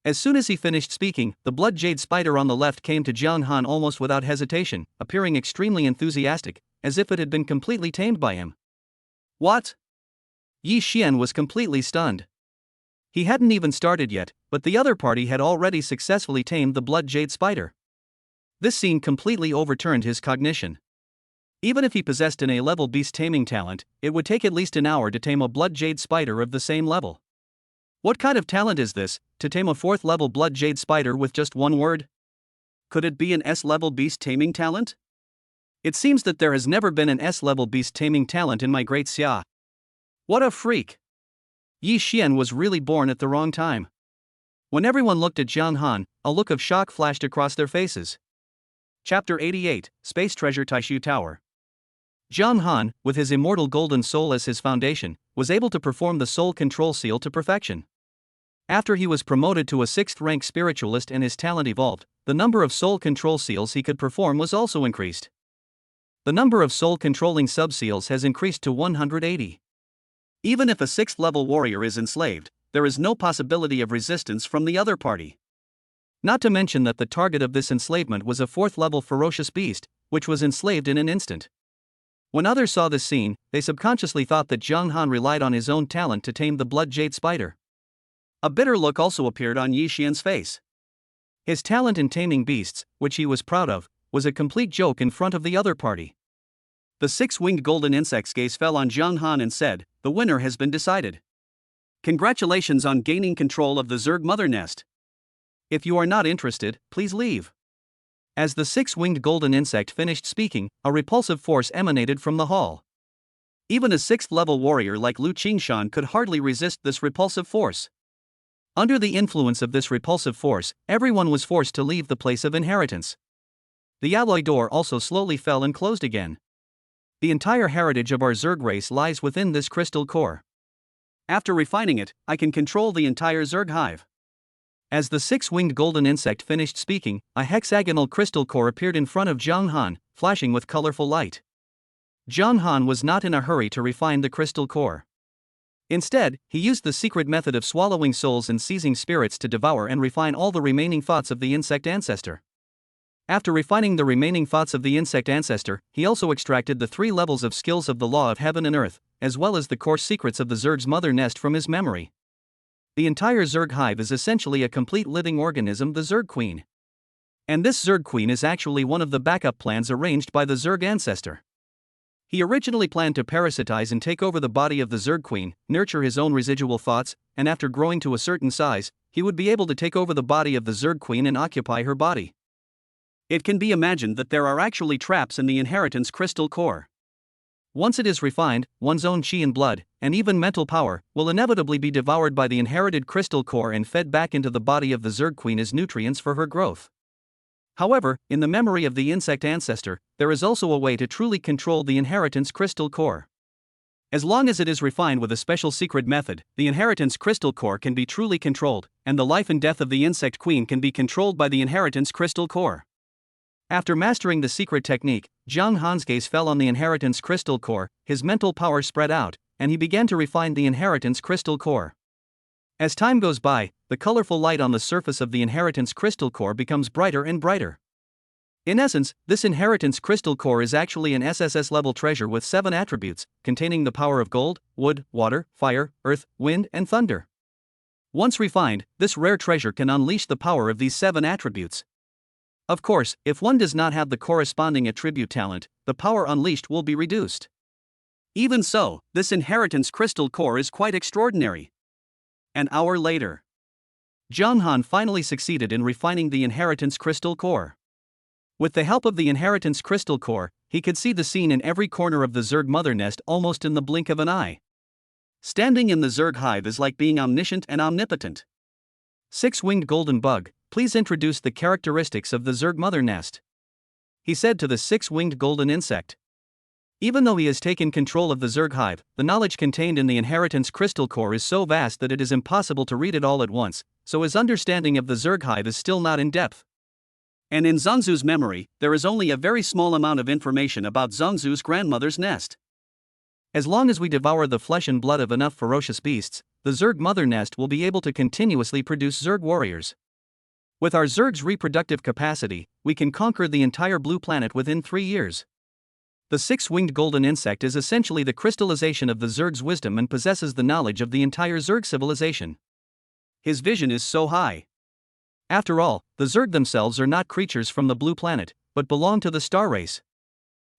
As soon as he finished speaking, the blood jade spider on the left came to Zhang Han almost without hesitation, appearing extremely enthusiastic, as if it had been completely tamed by him. What? Yi Xian was completely stunned. He hadn't even started yet, but the other party had already successfully tamed the blood jade spider. This scene completely overturned his cognition. Even if he possessed an A-level beast taming talent, it would take at least an hour to tame a blood jade spider of the same level. What kind of talent is this, to tame a 4th level blood jade spider with just one word? Could it be an S-level beast taming talent? It seems that there has never been an S-level beast taming talent in my great Xia. What a freak! Yi Xian was really born at the wrong time. When everyone looked at Zhang Han, a look of shock flashed across their faces. Chapter 88, Space Treasure Taishu Tower. Zhang Han, with his immortal golden soul as his foundation, was able to perform the soul control seal to perfection. After he was promoted to a 6th-rank spiritualist and his talent evolved, the number of soul control seals he could perform was also increased. The number of soul-controlling sub-seals has increased to 180. Even if a 6th-level warrior is enslaved, there is no possibility of resistance from the other party. Not to mention that the target of this enslavement was a 4th-level ferocious beast, which was enslaved in an instant. When others saw this scene, they subconsciously thought that Zhang Han relied on his own talent to tame the blood jade spider. A bitter look also appeared on Yi Xian's face. His talent in taming beasts, which he was proud of, was a complete joke in front of the other party. The six-winged golden insect's gaze fell on Zhang Han and said, "The winner has been decided. Congratulations on gaining control of the Zerg mother nest. If you are not interested, please leave." As the six-winged golden insect finished speaking, a repulsive force emanated from the hall. Even a 6th-level warrior like Lu Qingshan could hardly resist this repulsive force. Under the influence of this repulsive force, everyone was forced to leave the place of inheritance. The alloy door also slowly fell and closed again. The entire heritage of our Zerg race lies within this crystal core. After refining it, I can control the entire Zerg hive. As the six-winged golden insect finished speaking, a hexagonal crystal core appeared in front of Zhang Han, flashing with colorful light. Zhang Han was not in a hurry to refine the crystal core. Instead, he used the secret method of swallowing souls and seizing spirits to devour and refine all the remaining thoughts of the insect ancestor. After refining the remaining thoughts of the insect ancestor, he also extracted the 3 levels of skills of the law of heaven and earth, as well as the core secrets of the Zerg's mother nest from his memory. The entire Zerg hive is essentially a complete living organism, the Zerg Queen. And this Zerg Queen is actually one of the backup plans arranged by the Zerg ancestor. He originally planned to parasitize and take over the body of the Zerg Queen, nurture his own residual thoughts, and after growing to a certain size, he would be able to take over the body of the Zerg Queen and occupy her body. It can be imagined that there are actually traps in the inheritance crystal core. Once it is refined, one's own chi and blood, and even mental power, will inevitably be devoured by the inherited crystal core and fed back into the body of the Zerg Queen as nutrients for her growth. However, in the memory of the insect ancestor, there is also a way to truly control the inheritance crystal core. As long as it is refined with a special secret method, the inheritance crystal core can be truly controlled, and the life and death of the insect queen can be controlled by the inheritance crystal core. After mastering the secret technique, Zhang Han's gaze fell on the inheritance crystal core, his mental power spread out, and he began to refine the inheritance crystal core. As time goes by, the colorful light on the surface of the inheritance crystal core becomes brighter and brighter. In essence, this inheritance crystal core is actually an SSS-level treasure with 7 attributes, containing the power of gold, wood, water, fire, earth, wind, and thunder. Once refined, this rare treasure can unleash the power of these 7 attributes. Of course, if one does not have the corresponding attribute talent, the power unleashed will be reduced. Even so, this inheritance crystal core is quite extraordinary. An hour later, Zhang Han finally succeeded in refining the inheritance crystal core. With the help of the inheritance crystal core, he could see the scene in every corner of the Zerg mother nest almost in the blink of an eye. Standing in the Zerg hive is like being omniscient and omnipotent. Six-winged golden bug, please introduce the characteristics of the Zerg mother nest, he said to the six-winged golden insect. Even though he has taken control of the Zerg hive, the knowledge contained in the inheritance crystal core is so vast that it is impossible to read it all at once, so his understanding of the Zerg hive is still not in depth. And in Zhongzu's memory, there is only a very small amount of information about Zhongzu's grandmother's nest. As long as we devour the flesh and blood of enough ferocious beasts, the Zerg mother nest will be able to continuously produce Zerg warriors. With our Zerg's reproductive capacity, we can conquer the entire blue planet within 3 years. The six-winged golden insect is essentially the crystallization of the Zerg's wisdom and possesses the knowledge of the entire Zerg civilization. His vision is so high. After all, the Zerg themselves are not creatures from the blue planet, but belong to the star race.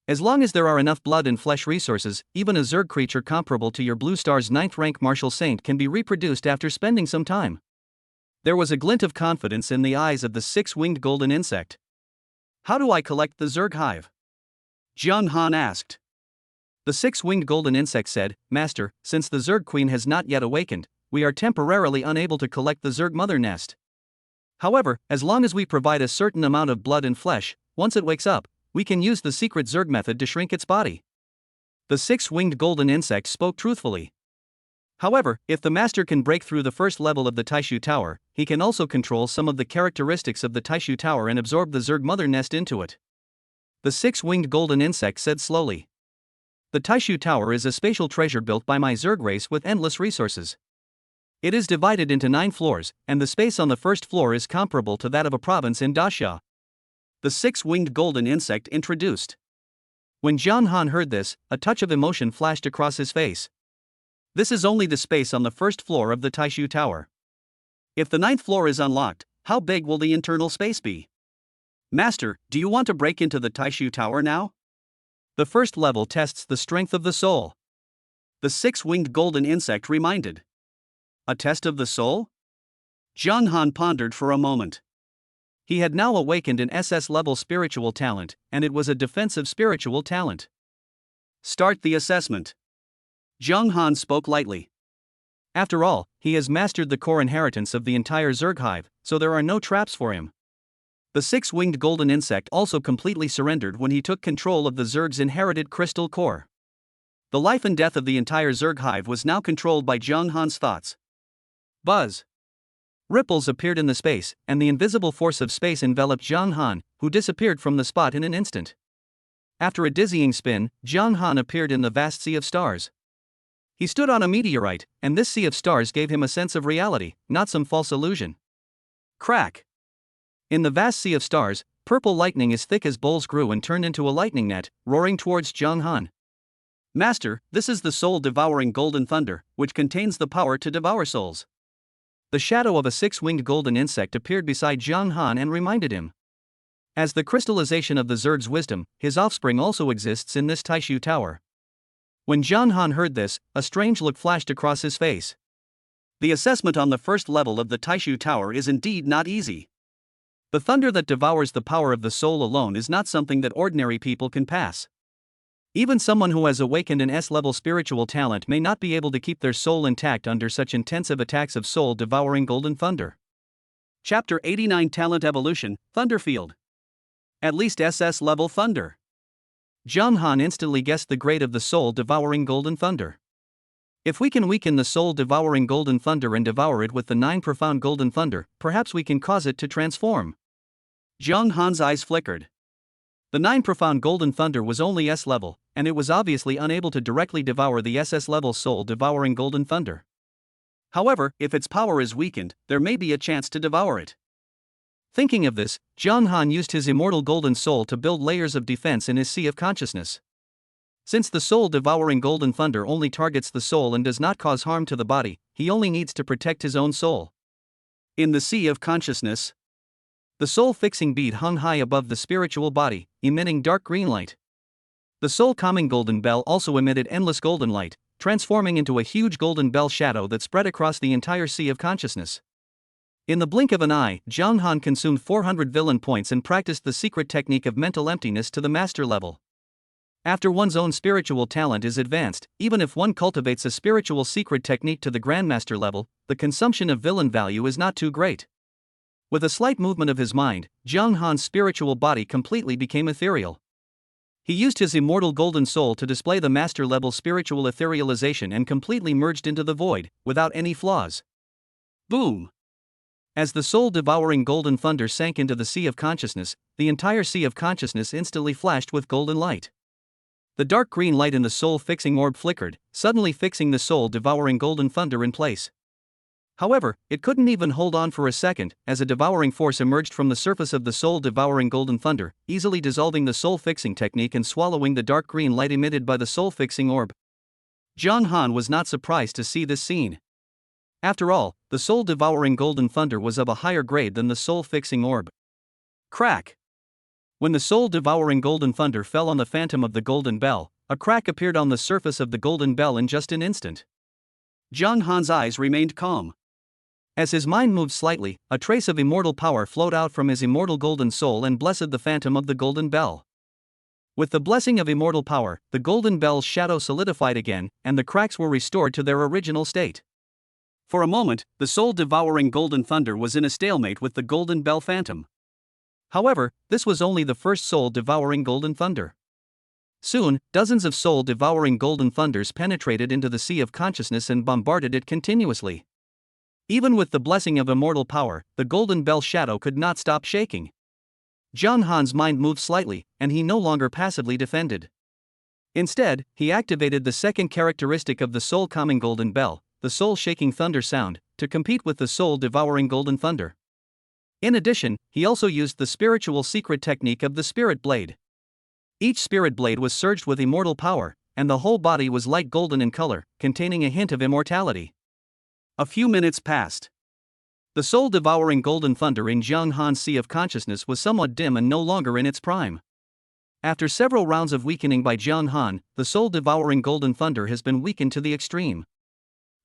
As long as there are enough blood and flesh resources, even a Zerg creature comparable to your blue star's 9th rank martial saint can be reproduced after spending some time. There was a glint of confidence in the eyes of the six-winged golden insect. How do I collect the Zerg hive? Zhang Han asked. The six-winged golden insect said, Master, since the Zerg queen has not yet awakened, we are temporarily unable to collect the Zerg mother nest. However, as long as we provide a certain amount of blood and flesh, once it wakes up, we can use the secret Zerg method to shrink its body. The six-winged golden insect spoke truthfully. However, if the master can break through the first level of the Taishu Tower, he can also control some of the characteristics of the Taishu Tower and absorb the Zerg mother nest into it. The six-winged golden insect said slowly. The Taishu Tower is a spatial treasure built by my Zerg race with endless resources. It is divided into 9 floors, and the space on the first floor is comparable to that of a province in Daxia. The six-winged golden insect introduced. When Zhang Han heard this, a touch of emotion flashed across his face. This is only the space on the first floor of the Taishu Tower. If the 9th floor is unlocked, how big will the internal space be? Master, do you want to break into the Taishu Tower now? The first level tests the strength of the soul. The six-winged golden insect reminded. A test of the soul? Zhang Han pondered for a moment. He had now awakened an SS-level spiritual talent, and it was a defensive spiritual talent. Start the assessment. Zhang Han spoke lightly. After all, he has mastered the core inheritance of the entire Zerg hive, so there are no traps for him. The six-winged golden insect also completely surrendered when he took control of the Zerg's inherited crystal core. The life and death of the entire Zerg hive was now controlled by Zhang Han's thoughts. Buzz! Ripples appeared in the space, and the invisible force of space enveloped Zhang Han, who disappeared from the spot in an instant. After a dizzying spin, Zhang Han appeared in the vast sea of stars. He stood on a meteorite, and this sea of stars gave him a sense of reality, not some false illusion. Crack! In the vast sea of stars, purple lightning as thick as bowls grew and turned into a lightning net, roaring towards Zhang Han. Master, this is the soul-devouring golden thunder, which contains the power to devour souls. The shadow of a six-winged golden insect appeared beside Zhang Han and reminded him. As the crystallization of the Zerg's wisdom, his offspring also exists in this Taishu tower. When Zhang Han heard this, a strange look flashed across his face. The assessment on the first level of the Taishu tower is indeed not easy. The thunder that devours the power of the soul alone is not something that ordinary people can pass. Even someone who has awakened an S-level spiritual talent may not be able to keep their soul intact under such intensive attacks of soul-devouring golden thunder. Chapter 89 Talent Evolution, Thunderfield. At least SS-level thunder. Zhang Han instantly guessed the grade of the soul-devouring golden thunder. If we can weaken the soul-devouring golden thunder and devour it with the 9 profound golden thunder, perhaps we can cause it to transform. Zhang Han's eyes flickered. The 9 profound golden thunder was only S-level, and it was obviously unable to directly devour the SS-level soul-devouring golden thunder. However, if its power is weakened, there may be a chance to devour it. Thinking of this, Zhang Han used his immortal golden soul to build layers of defense in his sea of consciousness. Since the soul-devouring golden thunder only targets the soul and does not cause harm to the body, he only needs to protect his own soul. In the sea of consciousness, the soul-fixing bead hung high above the spiritual body, emitting dark green light. The soul-calming golden bell also emitted endless golden light, transforming into a huge golden bell shadow that spread across the entire sea of consciousness. In the blink of an eye, Zhang Han consumed 400 villain points and practiced the secret technique of mental emptiness to the master level. After one's own spiritual talent is advanced, even if one cultivates a spiritual secret technique to the grandmaster level, the consumption of villain value is not too great. With a slight movement of his mind, Zhang Han's spiritual body completely became ethereal. He used his immortal golden soul to display the master-level spiritual etherealization and completely merged into the void, without any flaws. Boom! As the soul-devouring golden thunder sank into the sea of consciousness, the entire sea of consciousness instantly flashed with golden light. The dark green light in the soul-fixing orb flickered, suddenly fixing the soul-devouring golden thunder in place. However, it couldn't even hold on for a second, as a devouring force emerged from the surface of the soul-devouring golden thunder, easily dissolving the soul-fixing technique and swallowing the dark green light emitted by the soul-fixing orb. Zhang Han was not surprised to see this scene. After all, the soul-devouring golden thunder was of a higher grade than the soul-fixing orb. Crack! When the soul-devouring golden thunder fell on the phantom of the golden bell, a crack appeared on the surface of the golden bell in just an instant. Zhang Han's eyes remained calm. As his mind moved slightly, a trace of immortal power flowed out from his immortal golden soul and blessed the phantom of the golden bell. With the blessing of immortal power, the golden bell's shadow solidified again, and the cracks were restored to their original state. For a moment, the soul-devouring golden thunder was in a stalemate with the golden bell phantom. However, this was only the first soul-devouring golden thunder. Soon, dozens of soul-devouring golden thunders penetrated into the sea of consciousness and bombarded it continuously. Even with the blessing of immortal power, the golden bell shadow could not stop shaking. Zhang Han's mind moved slightly, and he no longer passively defended. Instead, he activated the second characteristic of the soul-calming golden bell, the soul-shaking thunder sound, to compete with the soul-devouring golden thunder. In addition, he also used the spiritual secret technique of the spirit blade. Each spirit blade was surged with immortal power, and the whole body was light golden in color, containing a hint of immortality. A few minutes passed. The soul-devouring golden thunder in Zhang Han's sea of consciousness was somewhat dim and no longer in its prime. After several rounds of weakening by Zhang Han, the soul-devouring golden thunder has been weakened to the extreme.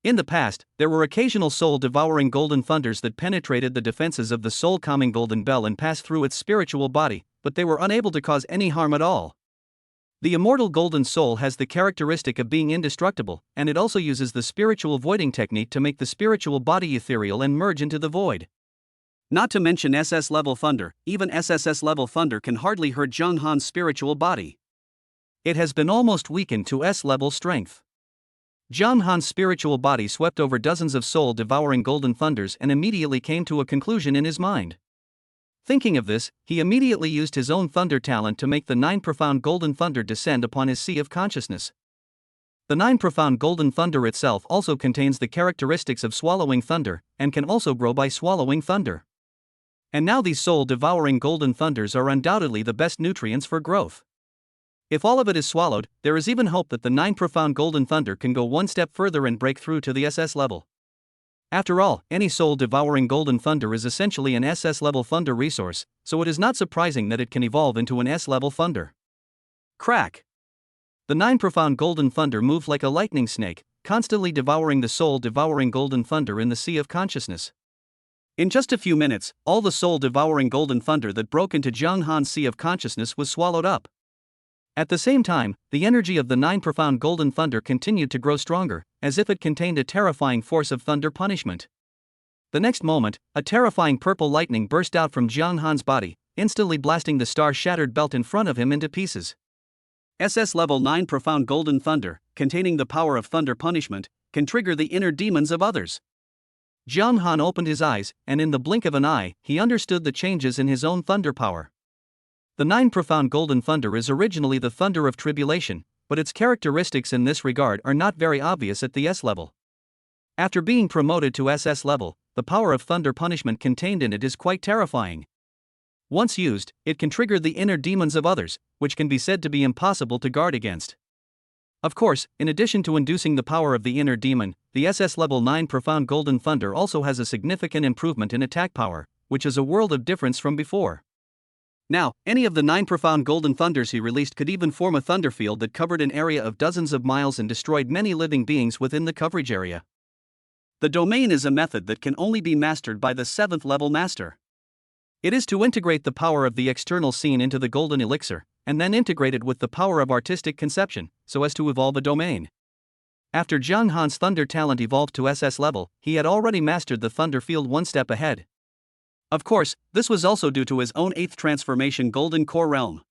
In the past, there were occasional soul-devouring golden thunders that penetrated the defenses of the soul-calming golden bell and passed through its spiritual body, but they were unable to cause any harm at all. The immortal golden soul has the characteristic of being indestructible, and it also uses the spiritual voiding technique to make the spiritual body ethereal and merge into the void. Not to mention SS level thunder, even SSS level thunder can hardly hurt Zhang Han's spiritual body. It has been almost weakened to S level strength. Zhang Han's spiritual body swept over dozens of soul-devouring golden thunders and immediately came to a conclusion in his mind. Thinking of this, he immediately used his own thunder talent to make the 9 profound golden thunder descend upon his sea of consciousness. The 9 profound golden thunder itself also contains the characteristics of swallowing thunder, and can also grow by swallowing thunder. And now these soul-devouring golden thunders are undoubtedly the best nutrients for growth. If all of it is swallowed, there is even hope that the 9 profound golden thunder can go one step further and break through to the SS level. After all, any soul-devouring golden thunder is essentially an SS level thunder resource, so it is not surprising that it can evolve into an S level thunder. Crack! The 9 profound golden thunder moved like a lightning snake, constantly devouring the soul-devouring golden thunder in the sea of consciousness. In just a few minutes, all the soul-devouring golden thunder that broke into Zhang Han's sea of consciousness was swallowed up. At the same time, the energy of the 9 profound golden thunder continued to grow stronger, as if it contained a terrifying force of thunder punishment. The next moment, a terrifying purple lightning burst out from Zhang Han's body, instantly blasting the star-shattered belt in front of him into pieces. SS level 9 profound golden thunder, containing the power of thunder punishment, can trigger the inner demons of others. Zhang Han opened his eyes, and in the blink of an eye, he understood the changes in his own thunder power. The 9 profound golden thunder is originally the thunder of tribulation, but its characteristics in this regard are not very obvious at the S level. After being promoted to SS level, the power of thunder punishment contained in it is quite terrifying. Once used, it can trigger the inner demons of others, which can be said to be impossible to guard against. Of course, in addition to inducing the power of the inner demon, the SS level 9 profound golden thunder also has a significant improvement in attack power, which is a world of difference from before. Now, any of the 9 profound golden thunders he released could even form a thunder field that covered an area of dozens of miles and destroyed many living beings within the coverage area. The domain is a method that can only be mastered by the 7th level master. It is to integrate the power of the external scene into the golden elixir, and then integrate it with the power of artistic conception, so as to evolve a domain. After Zhang Han's thunder talent evolved to SS level, he had already mastered the thunder field one step ahead. Of course, this was also due to his own 8th transformation Golden Core Realm.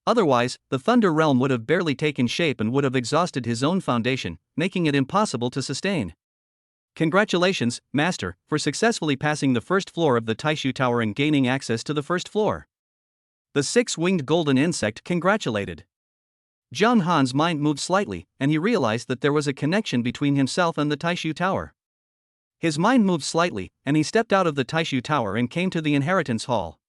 Otherwise, the Thunder Realm would have barely taken shape and would have exhausted his own foundation, making it impossible to sustain. Congratulations, Master, for successfully passing the first floor of the Taishu Tower and gaining access to the first floor. The 6-winged golden insect congratulated. Zhang Han's mind moved slightly, and he realized that there was a connection between himself and the Taishu Tower. His mind moved slightly, and he stepped out of the Taishu Tower and came to the Inheritance Hall.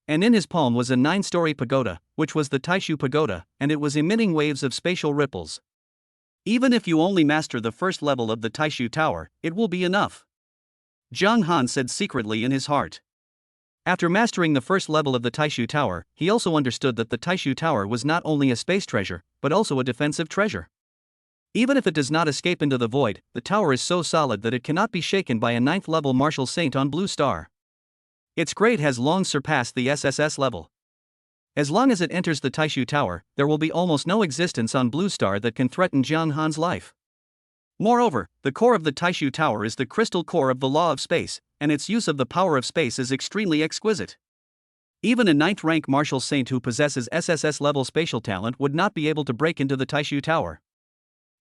And in his palm was a 9-story pagoda, which was the Taishu Pagoda, and it was emitting waves of spatial ripples. Even if you only master the first level of the Taishu Tower, it will be enough, Zhang Han said secretly in his heart. After mastering the first level of the Taishu Tower, he also understood that the Taishu Tower was not only a space treasure, but also a defensive treasure. Even if it does not escape into the void, the tower is so solid that it cannot be shaken by a 9th level martial saint on Blue Star. Its grade has long surpassed the SSS level. As long as it enters the Taishu Tower, there will be almost no existence on Blue Star that can threaten Zhang Han's life. Moreover, the core of the Taishu Tower is the crystal core of the law of space, and its use of the power of space is extremely exquisite. Even a 9th rank martial saint who possesses SSS level spatial talent would not be able to break into the Taishu Tower.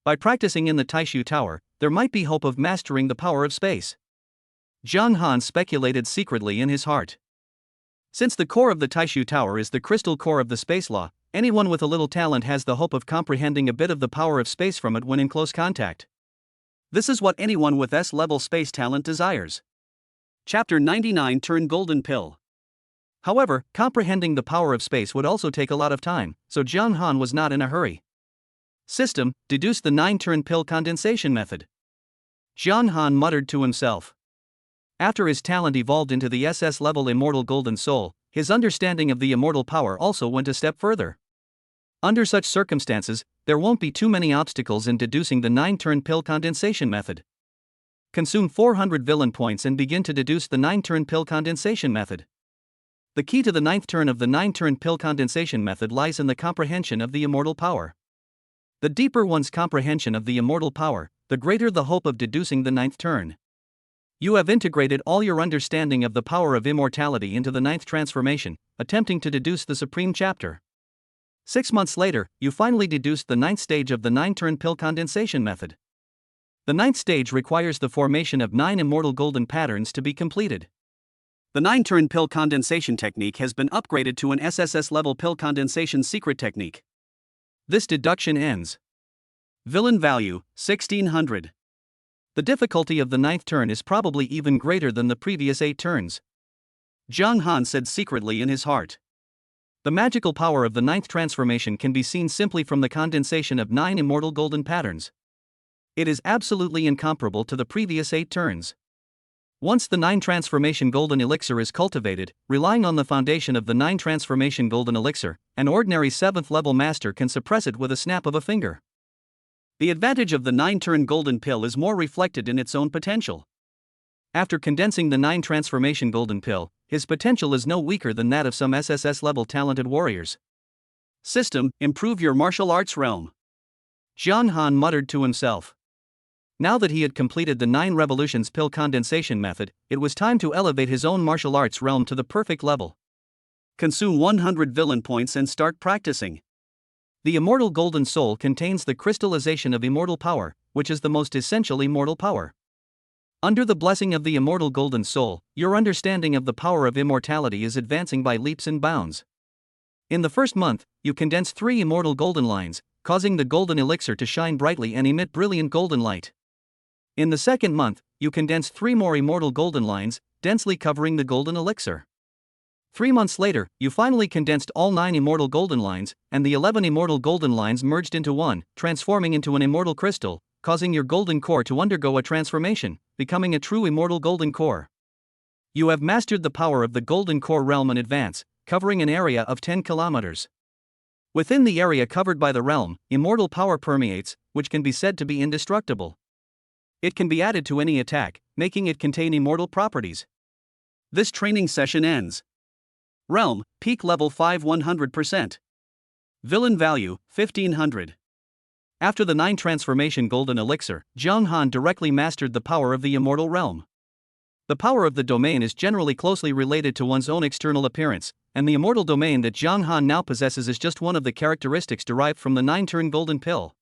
By practicing in the Taishu Tower, there might be hope of mastering the power of space. Zhang Han speculated secretly in his heart. Since the core of the Taishu Tower is the crystal core of the space law, anyone with a little talent has the hope of comprehending a bit of the power of space from it when in close contact. This is what anyone with S-level space talent desires. Chapter 99 Turn Golden Pill. However, comprehending the power of space would also take a lot of time, so Zhang Han was not in a hurry. System, deduce the 9-turn pill condensation method. Zhang Han muttered to himself. After his talent evolved into the SS level Immortal Golden Soul, his understanding of the immortal power also went a step further. Under such circumstances, there won't be too many obstacles in deducing the 9-turn pill condensation method. Consume 400 villain points and begin to deduce the 9-turn pill condensation method. The key to the 9th turn of the 9-turn pill condensation method lies in the comprehension of the immortal power. The deeper one's comprehension of the immortal power, the greater the hope of deducing the 9th turn. You have integrated all your understanding of the power of immortality into the ninth transformation, attempting to deduce the supreme chapter. 6 months later, you finally deduced the ninth stage of the 9-turn pill condensation method. The ninth stage requires the formation of 9 immortal golden patterns to be completed. The 9-turn pill condensation technique has been upgraded to an SSS level pill condensation secret technique. This deduction ends. Villain value, 1600. The difficulty of the ninth turn is probably even greater than the previous 8 turns. Zhang Han said secretly in his heart. The magical power of the ninth transformation can be seen simply from the condensation of 9 immortal golden patterns. It is absolutely incomparable to the previous 8 turns. Once the 9 transformation golden elixir is cultivated, relying on the foundation of the 9 transformation golden elixir, an ordinary 7th level master can suppress it with a snap of a finger. The advantage of the 9-turn golden pill is more reflected in its own potential. After condensing the 9 transformation golden pill, his potential is no weaker than that of some SSS level talented warriors. System, improve your martial arts realm. Zhang Han muttered to himself. Now that he had completed the 9 revolutions pill condensation method, it was time to elevate his own martial arts realm to the perfect level. Consume 100 villain points and start practicing. The immortal golden soul contains the crystallization of immortal power, which is the most essential immortal power. Under the blessing of the immortal golden soul, your understanding of the power of immortality is advancing by leaps and bounds. In the first month, you condense 3 immortal golden lines, causing the golden elixir to shine brightly and emit brilliant golden light. In the second month, you condense 3 more immortal golden lines, densely covering the golden elixir. 3 months later, you finally condensed all 9 immortal golden lines, and the 11 immortal golden lines merged into one, transforming into an immortal crystal, causing your golden core to undergo a transformation, becoming a true immortal golden core. You have mastered the power of the golden core realm in advance, covering an area of 10 kilometers. Within the area covered by the realm, immortal power permeates, which can be said to be indestructible. It can be added to any attack, making it contain immortal properties. This training session ends. Realm, peak level 5 100%. Villain value, 1500. After the 9 transformation golden elixir, Zhang Han directly mastered the power of the immortal realm. The power of the domain is generally closely related to one's own external appearance, and the immortal domain that Zhang Han now possesses is just one of the characteristics derived from the 9-turn golden pill.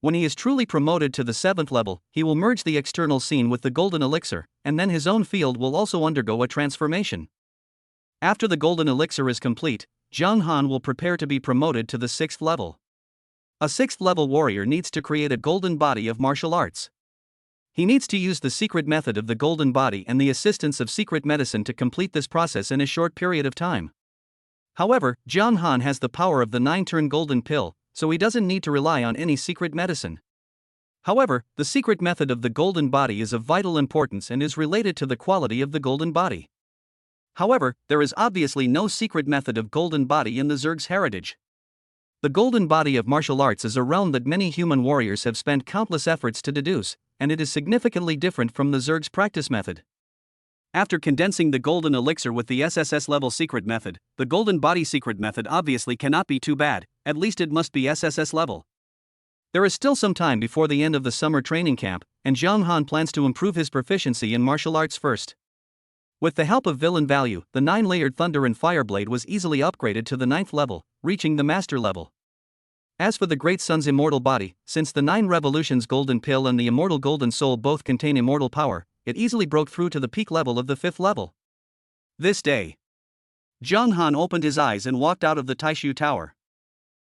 When he is truly promoted to the 7th level, he will merge the external scene with the golden elixir, and then his own field will also undergo a transformation. After the golden elixir is complete, Zhang Han will prepare to be promoted to the 6th level. A 6th level warrior needs to create a golden body of martial arts. He needs to use the secret method of the golden body and the assistance of secret medicine to complete this process in a short period of time. However, Zhang Han has the power of the 9-turn golden pill, so he doesn't need to rely on any secret medicine. However, the secret method of the golden body is of vital importance and is related to the quality of the golden body. However, there is obviously no secret method of golden body in the Zerg's heritage. The golden body of martial arts is a realm that many human warriors have spent countless efforts to deduce, and it is significantly different from the Zerg's practice method. After condensing the golden elixir with the SSS level secret method, the golden body secret method obviously cannot be too bad, at least it must be SSS level. There is still some time before the end of the summer training camp, and Zhang Han plans to improve his proficiency in martial arts first. With the help of villain value, the 9-layered Thunder and Fireblade was easily upgraded to the 9th level, reaching the master level. As for the Great Sun's immortal body, since the 9 revolutions golden pill and the immortal golden soul both contain immortal power, it easily broke through to the peak level of the 5th level. This day, Zhang Han opened his eyes and walked out of the Taishu Tower.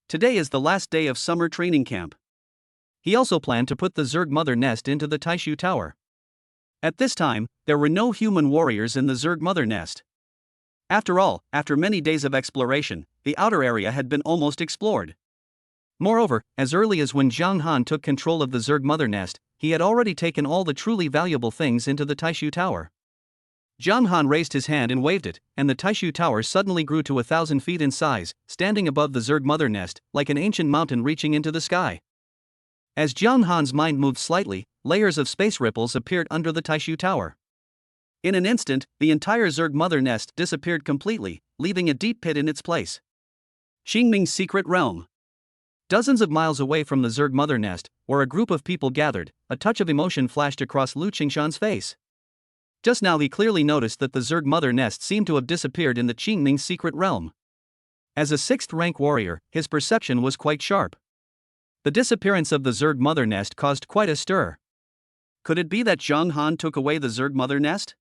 Today is the last day of summer training camp. He also planned to put the Zerg Mother Nest into the Taishu Tower. At this time, there were no human warriors in the Zerg Mother Nest. After all, after many days of exploration, the outer area had been almost explored. Moreover, as early as when Zhang Han took control of the Zerg Mother Nest, he had already taken all the truly valuable things into the Taishu Tower. Zhang Han raised his hand and waved it, and the Taishu Tower suddenly grew to 1,000 feet in size, standing above the Zerg Mother Nest, like an ancient mountain reaching into the sky. As Zhang Han's mind moved slightly, layers of space ripples appeared under the Taishu Tower. In an instant, the entire Zerg Mother Nest disappeared completely, leaving a deep pit in its place. Xingming's secret realm. Dozens of miles away from the Zerg Mother Nest, where a group of people gathered, a touch of emotion flashed across Lu Qingshan's face. Just now he clearly noticed that the Zerg mother nest seemed to have disappeared in the Qingming secret realm. As a 6th rank warrior, his perception was quite sharp. The disappearance of the Zerg mother nest caused quite a stir. Could it be that Zhang Han took away the Zerg mother nest?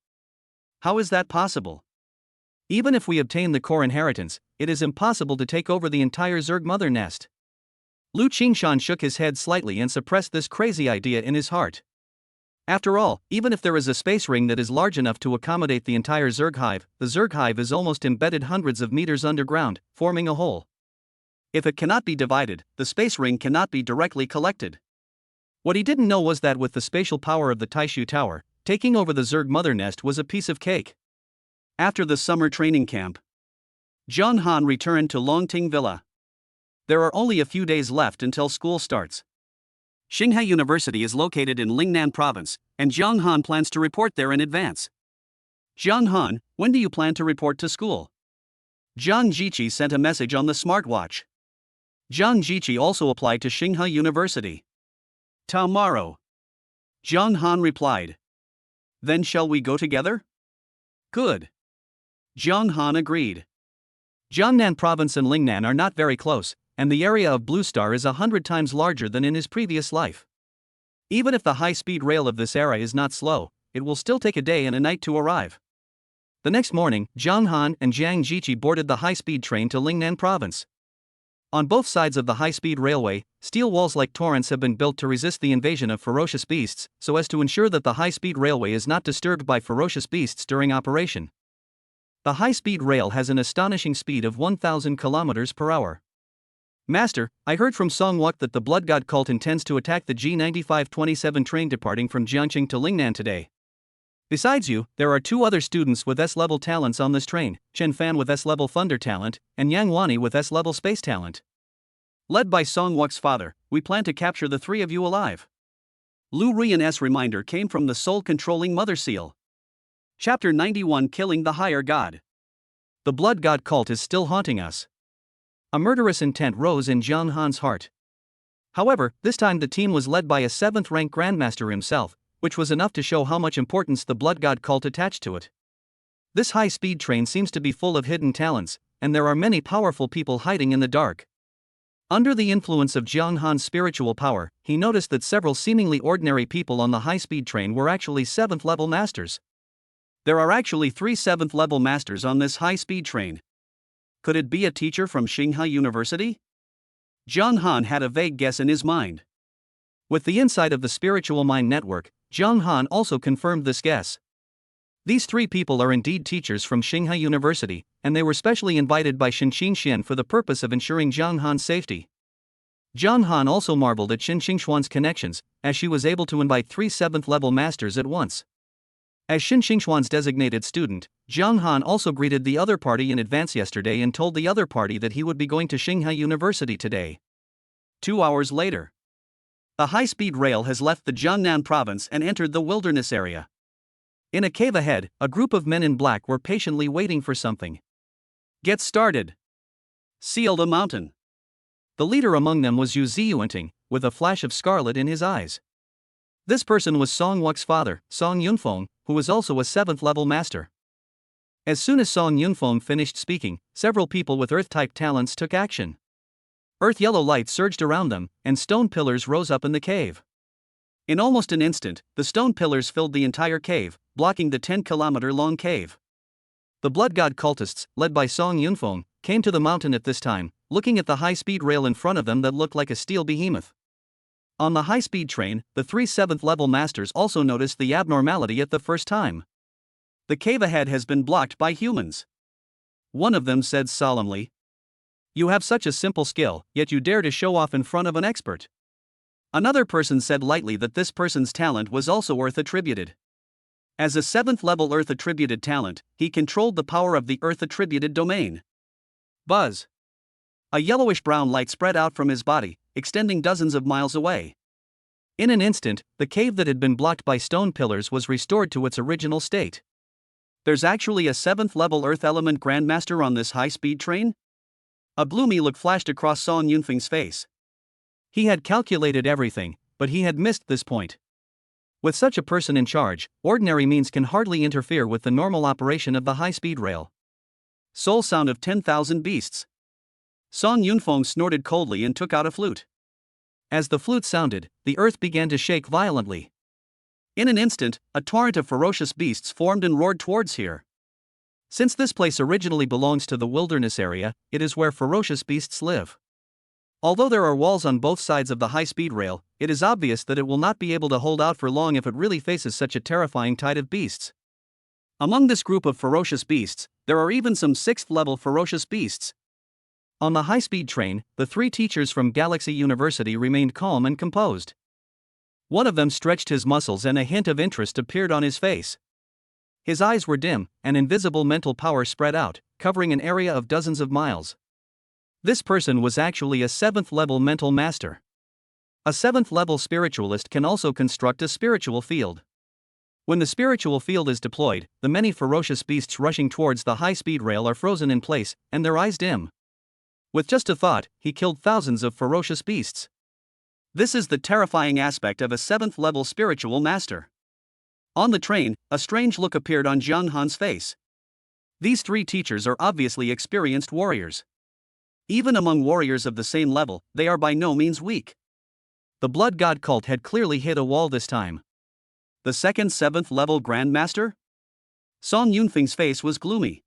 How is that possible? Even if we obtain the core inheritance, it is impossible to take over the entire Zerg mother nest. Lu Qingshan shook his head slightly and suppressed this crazy idea in his heart. After all, even if there is a space ring that is large enough to accommodate the entire Zerg hive, the Zerg hive is almost embedded hundreds of meters underground, forming a hole. If it cannot be divided, the space ring cannot be directly collected. What he didn't know was that with the spatial power of the Taishu Tower, taking over the Zerg mother nest was a piece of cake. After the summer training camp, Zhang Han returned to Longting Villa. There are only a few days left until school starts. Xinghai University is located in Lingnan Province, and Zhang Han plans to report there in advance. Zhang Han, when do you plan to report to school? Zhang Jiqi sent a message on the smartwatch. Zhang Jiqi also applied to Xinghai University. Tomorrow. Zhang Han replied. Then shall we go together? Good. Zhang Han agreed. Jiangnan Province and Lingnan are not very close, and the area of Blue Star is 100 times larger than in his previous life. Even if the high-speed rail of this area is not slow, it will still take a day and a night to arrive. The next morning, Zhang Han and Zhang Jiqi boarded the high-speed train to Lingnan Province. On both sides of the high-speed railway, steel walls like torrents have been built to resist the invasion of ferocious beasts, so as to ensure that the high-speed railway is not disturbed by ferocious beasts during operation. The high-speed rail has an astonishing speed of 1,000 km per hour. Master, I heard from Songwuk that the Blood God cult intends to attack the G9527 train departing from Jiangqing to Lingnan today. Besides you, there are 2 other students with S-level talents on this train, Chen Fan with S-level thunder talent, and Yang Wani with S-level space talent. Led by Songwuk's father, we plan to capture the 3 of you alive. Lu Rian's reminder came from the soul-controlling Mother Seal. Chapter 91 Killing the Higher God. The Blood God cult is still haunting us. A murderous intent rose in Zhang Han's heart. However, this time the team was led by a 7th-rank Grandmaster himself, which was enough to show how much importance the Blood God cult attached to it. This high-speed train seems to be full of hidden talents, and there are many powerful people hiding in the dark. Under the influence of Zhang Han's spiritual power, he noticed that several seemingly ordinary people on the high-speed train were actually 7th-level masters. There are actually 3 7th-level masters on this high-speed train. Could it be a teacher from Xinghai University? Zhang Han had a vague guess in his mind. With the insight of the spiritual mind network, Zhang Han also confirmed this guess. These 3 people are indeed teachers from Xinghai University, and they were specially invited by Shenqing Xian for the purpose of ensuring Zhang Han's safety. Zhang Han also marveled at Shenqing Xuan's connections, as she was able to invite 3 7th-level masters at once. As Shenqing Xuan's designated student, Zhang Han also greeted the other party in advance yesterday and told the other party that he would be going to Xinghai University today. 2 hours later, a high-speed rail has left the Jiangnan province and entered the wilderness area. In a cave ahead, a group of men in black were patiently waiting for something. Get started. Sealed a mountain. The leader among them was Yu Ziyuanting, with a flash of scarlet in his eyes. This person was Song Wuk's father, Song Yunfeng, who was also a 7th-level master. As soon as Song Yunfeng finished speaking, several people with Earth-type talents took action. Earth-yellow light surged around them, and stone pillars rose up in the cave. In almost an instant, the stone pillars filled the entire cave, blocking the 10-kilometer-long cave. The Blood God cultists, led by Song Yunfeng, came to the mountain at this time, looking at the high-speed rail in front of them that looked like a steel behemoth. On the high-speed train, the 3 7th-level masters also noticed the abnormality at the first time. The cave ahead has been blocked by humans. One of them said solemnly, "You have such a simple skill, yet you dare to show off in front of an expert." Another person said lightly that this person's talent was also Earth-attributed. As a 7th-level Earth-attributed talent, he controlled the power of the Earth-attributed domain. Buzz. A yellowish-brown light spread out from his body, extending dozens of miles away. In an instant, the cave that had been blocked by stone pillars was restored to its original state. There's actually a 7th-level Earth Element Grandmaster on this high-speed train? A gloomy look flashed across Song Yunfeng's face. He had calculated everything, but he had missed this point. With such a person in charge, ordinary means can hardly interfere with the normal operation of the high-speed rail. Soul sound of 10,000 beasts. Song Yunfeng snorted coldly and took out a flute. As the flute sounded, the earth began to shake violently. In an instant, a torrent of ferocious beasts formed and roared towards here. Since this place originally belongs to the wilderness area, it is where ferocious beasts live. Although there are walls on both sides of the high-speed rail, it is obvious that it will not be able to hold out for long if it really faces such a terrifying tide of beasts. Among this group of ferocious beasts, there are even some 6th-level ferocious beasts. On the high-speed train, the 3 teachers from Galaxy University remained calm and composed. One of them stretched his muscles and a hint of interest appeared on his face. His eyes were dim, and invisible mental power spread out, covering an area of dozens of miles. This person was actually a 7th-level mental master. A 7th-level spiritualist can also construct a spiritual field. When the spiritual field is deployed, the many ferocious beasts rushing towards the high-speed rail are frozen in place, and their eyes dim. With just a thought, he killed thousands of ferocious beasts. This is the terrifying aspect of a 7th-level spiritual master. On the train, a strange look appeared on Zhang Han's face. These 3 teachers are obviously experienced warriors. Even among warriors of the same level, they are by no means weak. The Blood God cult had clearly hit a wall this time. The second 7th-level Grandmaster? Song Yunfeng's face was gloomy.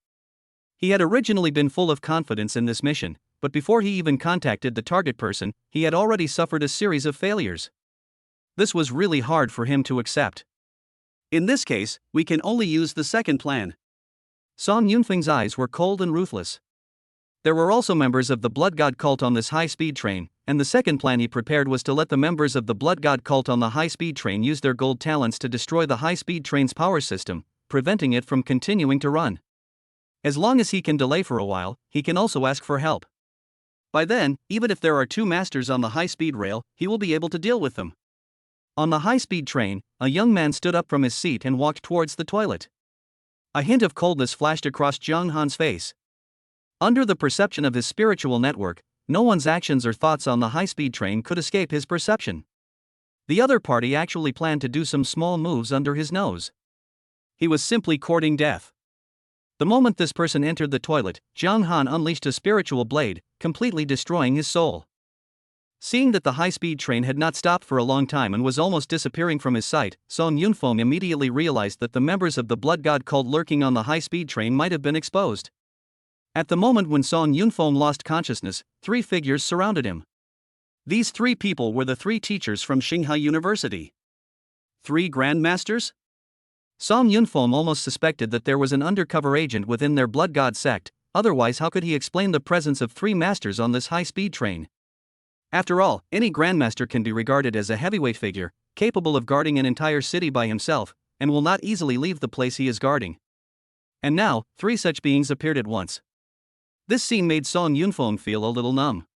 He had originally been full of confidence in this mission, but before he even contacted the target person, he had already suffered a series of failures. This was really hard for him to accept. In this case, we can only use the second plan. Song Yunfeng's eyes were cold and ruthless. There were also members of the Blood God cult on this high-speed train, and the second plan he prepared was to let the members of the Blood God cult on the high-speed train use their gold talents to destroy the high-speed train's power system, preventing it from continuing to run. As long as he can delay for a while, he can also ask for help. By then, even if there are 2 masters on the high-speed rail, he will be able to deal with them. On the high-speed train, a young man stood up from his seat and walked towards the toilet. A hint of coldness flashed across Zhang Han's face. Under the perception of his spiritual network, no one's actions or thoughts on the high-speed train could escape his perception. The other party actually planned to do some small moves under his nose. He was simply courting death. The moment this person entered the toilet, Zhang Han unleashed a spiritual blade, completely destroying his soul. Seeing that the high-speed train had not stopped for a long time and was almost disappearing from his sight, Song Yunfeng immediately realized that the members of the Blood God cult lurking on the high-speed train might have been exposed. At the moment when Song Yunfeng lost consciousness, 3 figures surrounded him. These 3 people were the 3 teachers from Tsinghua University. 3 Grandmasters? Song Yunfeng almost suspected that there was an undercover agent within their Blood God sect, otherwise how could he explain the presence of 3 masters on this high-speed train? After all, any Grandmaster can be regarded as a heavyweight figure, capable of guarding an entire city by himself, and will not easily leave the place he is guarding. And now, 3 such beings appeared at once. This scene made Song Yunfeng feel a little numb.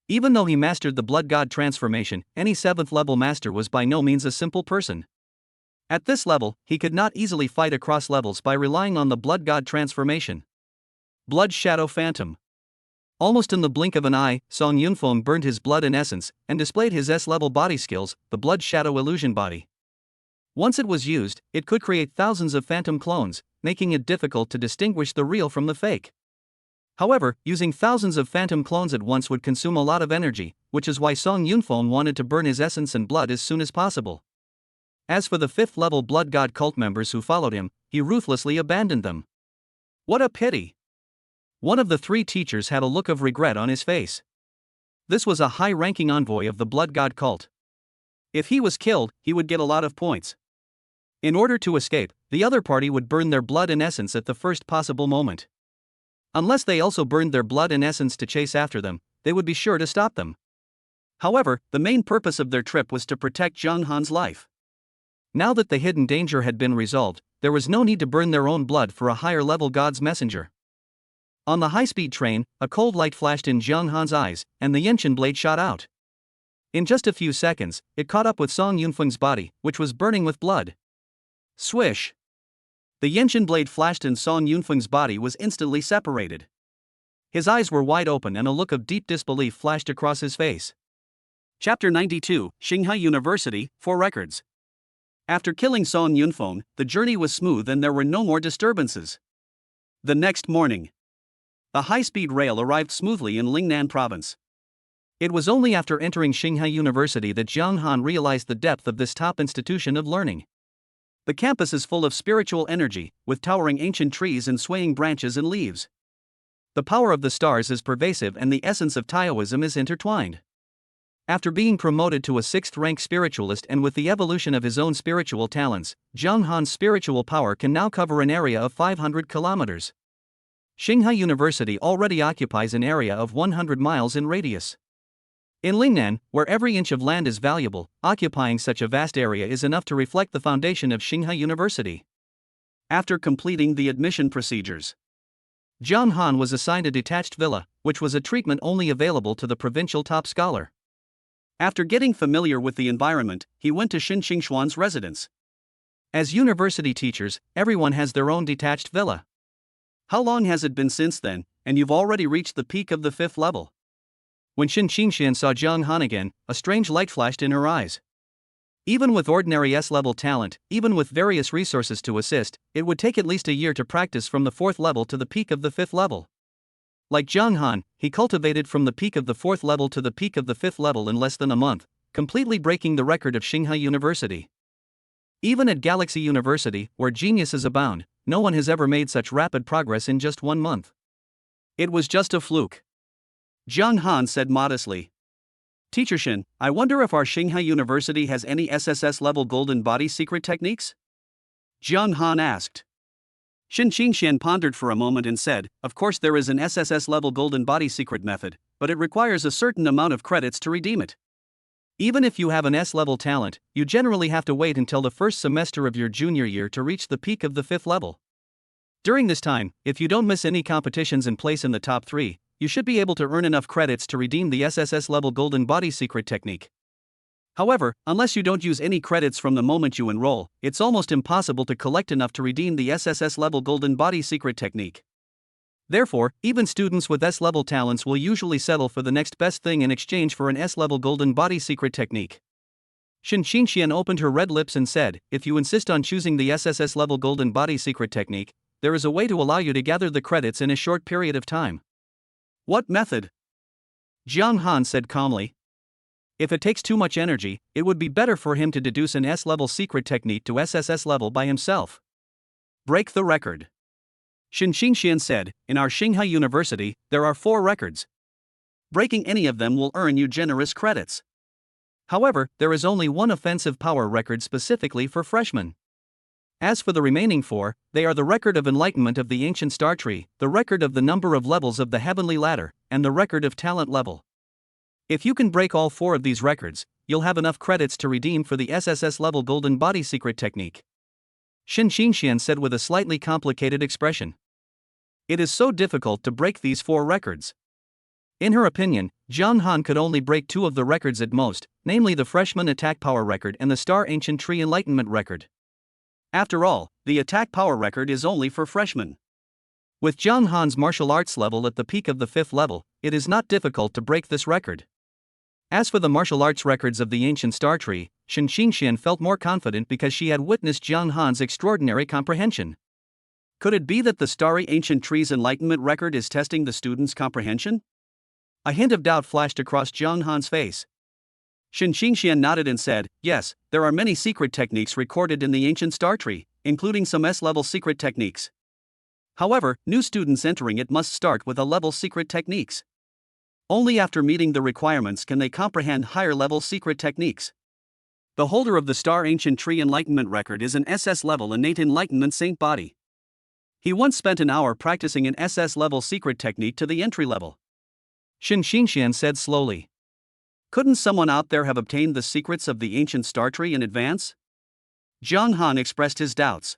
Even though he mastered the Blood God transformation, any 7th-level master was by no means a simple person. At this level, he could not easily fight across levels by relying on the Blood God transformation. Blood Shadow Phantom. Almost in the blink of an eye, Song Yunfeng burned his blood in essence, and displayed his S-level body skills, the Blood Shadow Illusion Body. Once it was used, it could create thousands of phantom clones, making it difficult to distinguish the real from the fake. However, using thousands of phantom clones at once would consume a lot of energy, which is why Song Yunfeng wanted to burn his essence and blood as soon as possible. As for the 5th-level Blood God cult members who followed him, he ruthlessly abandoned them. What a pity! One of the 3 teachers had a look of regret on his face. This was a high-ranking envoy of the Blood God cult. If he was killed, he would get a lot of points. In order to escape, the other party would burn their blood and essence at the first possible moment. Unless they also burned their blood and essence to chase after them, they would be sure to stop them. However, the main purpose of their trip was to protect Zhang Han's life. Now that the hidden danger had been resolved, there was no need to burn their own blood for a higher-level God's messenger. On the high-speed train, a cold light flashed in Zhang Han's eyes, and the Yenshin blade shot out. In just a few seconds, it caught up with Song Yunfeng's body, which was burning with blood. Swish! The Yenshin blade flashed and Song Yunfeng's body was instantly separated. His eyes were wide open and a look of deep disbelief flashed across his face. Chapter 92, Tsinghua University, for records. After killing Song Yunfeng, the journey was smooth and there were no more disturbances. The next morning, a high-speed rail arrived smoothly in Lingnan province. It was only after entering Xinghai University that Jiang Han realized the depth of this top institution of learning. The campus is full of spiritual energy, with towering ancient trees and swaying branches and leaves. The power of the stars is pervasive and the essence of Taoism is intertwined. After being promoted to a 6th-rank spiritualist and with the evolution of his own spiritual talents, Jiang Han's spiritual power can now cover an area of 500 kilometers. Xinghai University already occupies an area of 100 miles in radius. In Lingnan, where every inch of land is valuable, occupying such a vast area is enough to reflect the foundation of Xinghai University. After completing the admission procedures, Jiang Han was assigned a detached villa, which was a treatment only available to the provincial top scholar. After getting familiar with the environment, he went to Xin Qingshuan's residence. As university teachers, everyone has their own detached villa. How long has it been since then, and you've already reached the peak of the 5th level? When Xin Qingshuan saw Jiang Han again, a strange light flashed in her eyes. Even with ordinary S-level talent, even with various resources to assist, it would take at least a year to practice from the 4th level to the peak of the 5th level. Like Jiang Han, he cultivated from the peak of the 4th level to the peak of the 5th level in less than a month, completely breaking the record of Xinghai University. Even at Galaxy University, where geniuses abound, no one has ever made such rapid progress in just 1 month. It was just a fluke, Jiang Han said modestly. Teacher Xin, I wonder if our Xinghai University has any SSS-level golden body secret techniques? Jiang Han asked. Xin Qingshuan pondered for a moment and said, of course there is an SSS-level golden body secret method, but it requires a certain amount of credits to redeem it. Even if you have an S-level talent, you generally have to wait until the first semester of your junior year to reach the peak of the 5th level. During this time, if you don't miss any competitions and place in the top 3, you should be able to earn enough credits to redeem the SSS-level golden body secret technique. However, unless you don't use any credits from the moment you enroll, it's almost impossible to collect enough to redeem the SSS-level golden body secret technique. Therefore, even students with S-level talents will usually settle for the next best thing in exchange for an S-level golden body secret technique. Xin Qingshuan opened her red lips and said, if you insist on choosing the SSS-level golden body secret technique, there is a way to allow you to gather the credits in a short period of time. What method? Jiang Han said calmly. If it takes too much energy, it would be better for him to deduce an S-level secret technique to SSS level by himself. Break the record. Xin Qingshuan said, in our Xinghai University, there are 4 records. Breaking any of them will earn you generous credits. However, there is only one offensive power record specifically for freshmen. As for the remaining 4, they are the record of enlightenment of the ancient star tree, the record of the number of levels of the heavenly ladder, and the record of talent level. If you can break all 4 of these records, you'll have enough credits to redeem for the SSS level golden body secret technique. Xin Qingshuan said with a slightly complicated expression. It is so difficult to break these 4 records. In her opinion, Jiang Han could only break 2 of the records at most, namely the freshman attack power record and the star ancient tree enlightenment record. After all, the attack power record is only for freshmen. With Jiang Han's martial arts level at the peak of the 5th level, it is not difficult to break this record. As for the martial arts records of the ancient star tree, Xin Qingshuan felt more confident because she had witnessed Jiang Han's extraordinary comprehension. Could it be that the starry ancient tree's enlightenment record is testing the student's comprehension? A hint of doubt flashed across Jiang Han's face. Xin Qingshuan nodded and said, yes, there are many secret techniques recorded in the ancient star tree, including some S-level secret techniques. However, new students entering it must start with A-level secret techniques. Only after meeting the requirements can they comprehend higher-level secret techniques. The holder of the star ancient tree enlightenment record is an SS-level innate enlightenment saint body. He once spent an hour practicing an SS-level secret technique to the entry level. Xin Qingshuan said slowly. Couldn't someone out there have obtained the secrets of the ancient star tree in advance? Jiang Han expressed his doubts.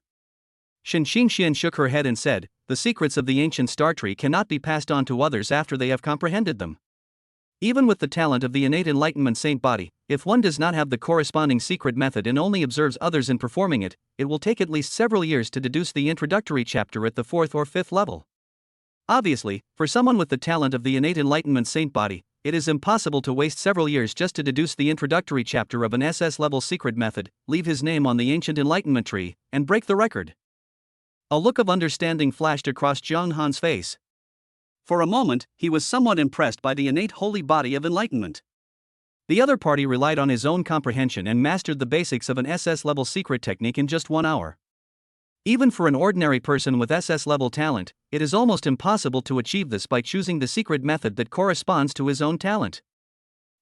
Xin Qingshuan shook her head and said, the secrets of the ancient star tree cannot be passed on to others after they have comprehended them. Even with the talent of the innate enlightenment saint body, if one does not have the corresponding secret method and only observes others in performing it, it will take at least several years to deduce the introductory chapter at the 4th or 5th level. Obviously, for someone with the talent of the innate enlightenment saint body, it is impossible to waste several years just to deduce the introductory chapter of an SS level secret method, leave his name on the ancient enlightenment tree, and break the record. A look of understanding flashed across Zhang Han's face. For a moment, he was somewhat impressed by the innate holy body of enlightenment. The other party relied on his own comprehension and mastered the basics of an SS level secret technique in just 1 hour. Even for an ordinary person with SS level talent, it is almost impossible to achieve this by choosing the secret method that corresponds to his own talent.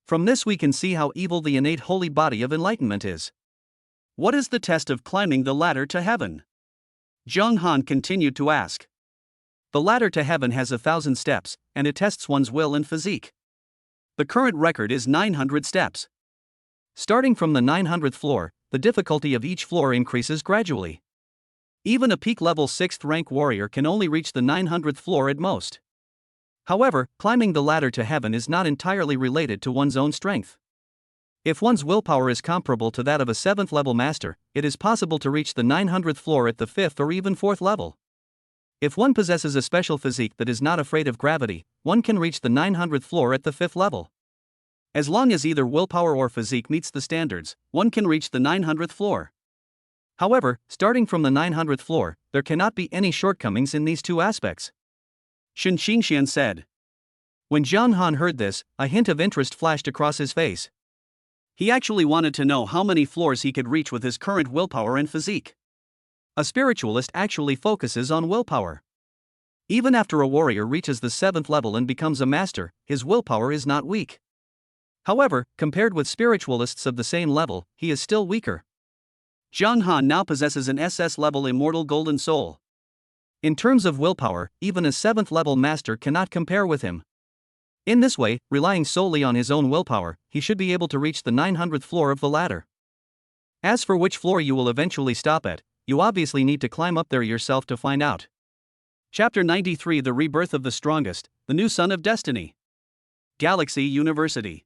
From this we can see how evil the innate holy body of enlightenment is. What is the test of climbing the ladder to heaven? Zhang Han continued to ask. The ladder to heaven has 1,000 steps, and it tests one's will and physique. The current record is 900 steps. Starting from the 900th floor, the difficulty of each floor increases gradually. Even a peak level 6th rank warrior can only reach the 900th floor at most. However, climbing the ladder to heaven is not entirely related to one's own strength. If one's willpower is comparable to that of a 7th level master, it is possible to reach the 900th floor at the 5th or even 4th level. If one possesses a special physique that is not afraid of gravity, one can reach the 900th floor at the 5th level. As long as either willpower or physique meets the standards, one can reach the 900th floor. However, starting from the 900th floor, there cannot be any shortcomings in these two aspects. Shen Xingxian said. When Zhang Han heard this, a hint of interest flashed across his face. He actually wanted to know how many floors he could reach with his current willpower and physique. A spiritualist actually focuses on willpower. Even after a warrior reaches the 7th level and becomes a master, his willpower is not weak. However, compared with spiritualists of the same level, he is still weaker. Zhang Han now possesses an SS level immortal golden soul. In terms of willpower, even a 7th level master cannot compare with him. In this way, relying solely on his own willpower, he should be able to reach the 900th floor of the ladder. As for which floor you will eventually stop at, you obviously need to climb up there yourself to find out. Chapter 93: The Rebirth of the Strongest, the New Son of Destiny. Galaxy University.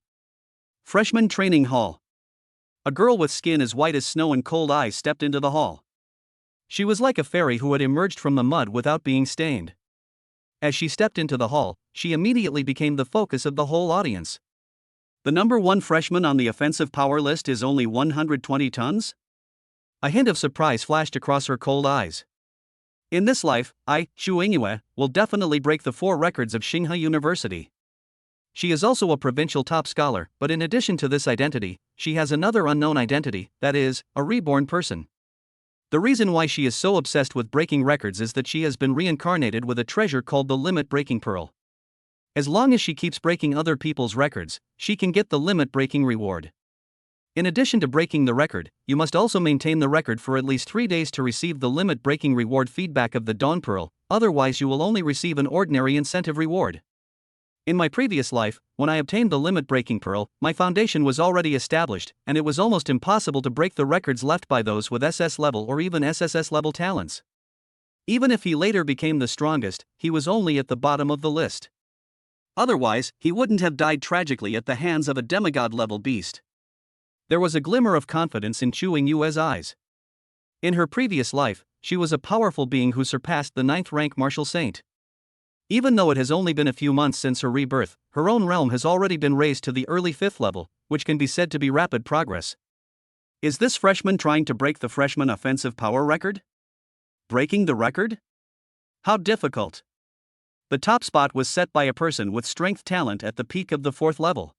Freshman Training Hall. A girl with skin as white as snow and cold eyes stepped into the hall. She was like a fairy who had emerged from the mud without being stained. As she stepped into the hall, she immediately became the focus of the whole audience. The number 1 freshman on the offensive power list is only 120 tons? A hint of surprise flashed across her cold eyes. In this life, Xu Yingyue, will definitely break the 4 records of Xinghe University. She is also a provincial top scholar, but in addition to this identity, she has another unknown identity, that is, a reborn person. The reason why she is so obsessed with breaking records is that she has been reincarnated with a treasure called the limit-breaking pearl. As long as she keeps breaking other people's records, she can get the limit-breaking reward. In addition to breaking the record, you must also maintain the record for at least 3 days to receive the limit-breaking reward feedback of the Dawn Pearl, otherwise you will only receive an ordinary incentive reward. In my previous life, when I obtained the limit-breaking pearl, my foundation was already established, and it was almost impossible to break the records left by those with SS level or even SSS level talents. Even if he later became the strongest, he was only at the bottom of the list. Otherwise, he wouldn't have died tragically at the hands of a demigod-level beast. There was a glimmer of confidence in Chu Yingyue's eyes. In her previous life, she was a powerful being who surpassed the 9th rank martial saint. Even though it has only been a few months since her rebirth, her own realm has already been raised to the early 5th level, which can be said to be rapid progress. Is this freshman trying to break the freshman offensive power record? Breaking the record? How difficult! The top spot was set by a person with strength talent at the peak of the 4th level.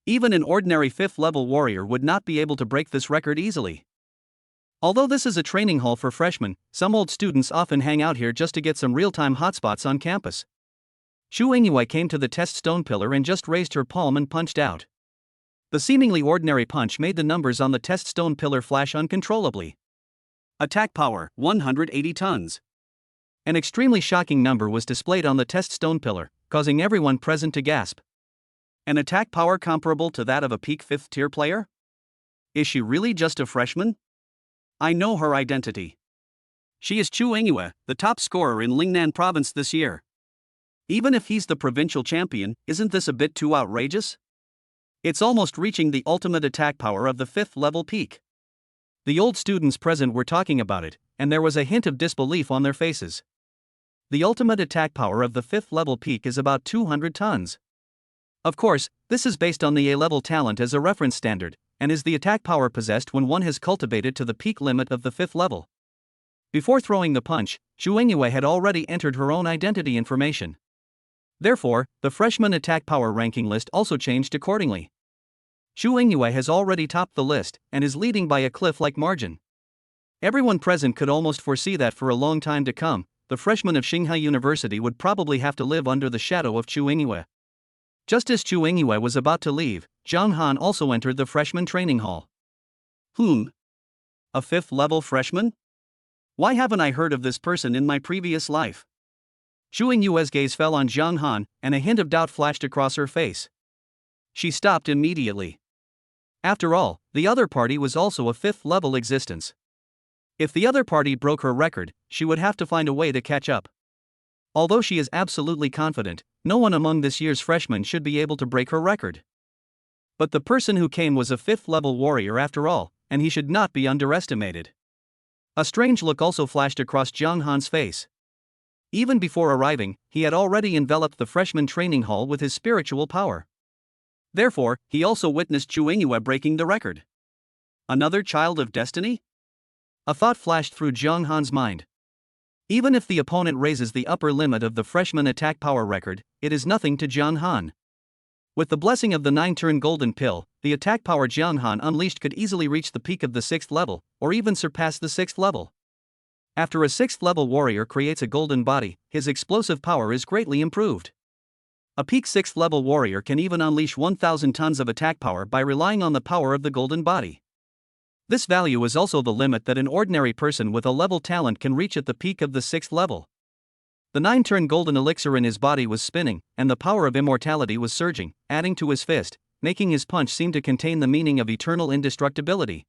Even an ordinary 5th level warrior would not be able to break this record easily. Although this is a training hall for freshmen, some old students often hang out here just to get some real-time hotspots on campus. Xu Yingyue came to the test stone pillar and just raised her palm and punched out. The seemingly ordinary punch made the numbers on the test stone pillar flash uncontrollably. Attack power, 180 tons. An extremely shocking number was displayed on the test stone pillar, causing everyone present to gasp. An attack power comparable to that of a peak 5th tier player? Is she really just a freshman? I know her identity. She is Chu Yingyue, the top scorer in Lingnan province this year. Even if he's the provincial champion, isn't this a bit too outrageous? It's almost reaching the ultimate attack power of the 5th level peak. The old students present were talking about it, and there was a hint of disbelief on their faces. The ultimate attack power of the 5th level peak is about 200 tons. Of course, this is based on the A-level talent as a reference standard, and is the attack power possessed when one has cultivated to the peak limit of the 5th level. Before throwing the punch, Xu Yingyue had already entered her own identity information. Therefore, the freshman attack power ranking list also changed accordingly. Xu Yingyue has already topped the list, and is leading by a cliff-like margin. Everyone present could almost foresee that for a long time to come, the freshmen of Xinghai University would probably have to live under the shadow of Xu Yingyue. Just as Xu Yingyue was about to leave, Zhang Han also entered the freshman training hall. A 5th level freshman? Why haven't I heard of this person in my previous life? Xu Yingyue's gaze fell on Zhang Han, and a hint of doubt flashed across her face. She stopped immediately. After all, the other party was also a 5th level existence. If the other party broke her record, she would have to find a way to catch up. Although she is absolutely confident, no one among this year's freshmen should be able to break her record. But the person who came was a 5th level warrior after all, and he should not be underestimated. A strange look also flashed across Zhang Han's face. Even before arriving, he had already enveloped the freshman training hall with his spiritual power. Therefore, he also witnessed Xu Yingyue breaking the record. Another child of destiny? A thought flashed through Zhang Han's mind. Even if the opponent raises the upper limit of the freshman attack power record, it is nothing to Zhang Han. With the blessing of the 9-turn golden pill, the attack power Zhang Han unleashed could easily reach the peak of the 6th level, or even surpass the 6th level. After a 6th level warrior creates a golden body, his explosive power is greatly improved. A peak 6th level warrior can even unleash 1,000 tons of attack power by relying on the power of the golden body. This value is also the limit that an ordinary person with a level talent can reach at the peak of the 6th level. The 9-turn golden elixir in his body was spinning, and the power of immortality was surging, adding to his fist, making his punch seem to contain the meaning of eternal indestructibility.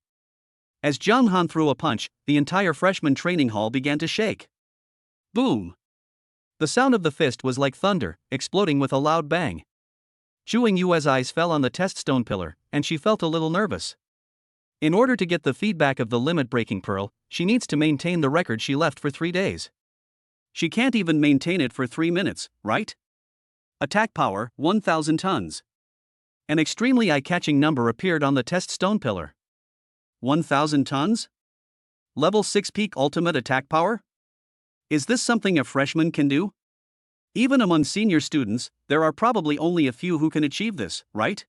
As Zhang Han threw a punch, the entire freshman training hall began to shake. Boom! The sound of the fist was like thunder, exploding with a loud bang. Xu Yingyue's eyes fell on the test stone pillar, and she felt a little nervous. In order to get the feedback of the limit-breaking pearl, she needs to maintain the record she left for 3 days. She can't even maintain it for 3 minutes, right? Attack power, 1,000 tons. An extremely eye-catching number appeared on the test stone pillar. 1,000 tons? Level 6 peak ultimate attack power? Is this something a freshman can do? Even among senior students, there are probably only a few who can achieve this, right?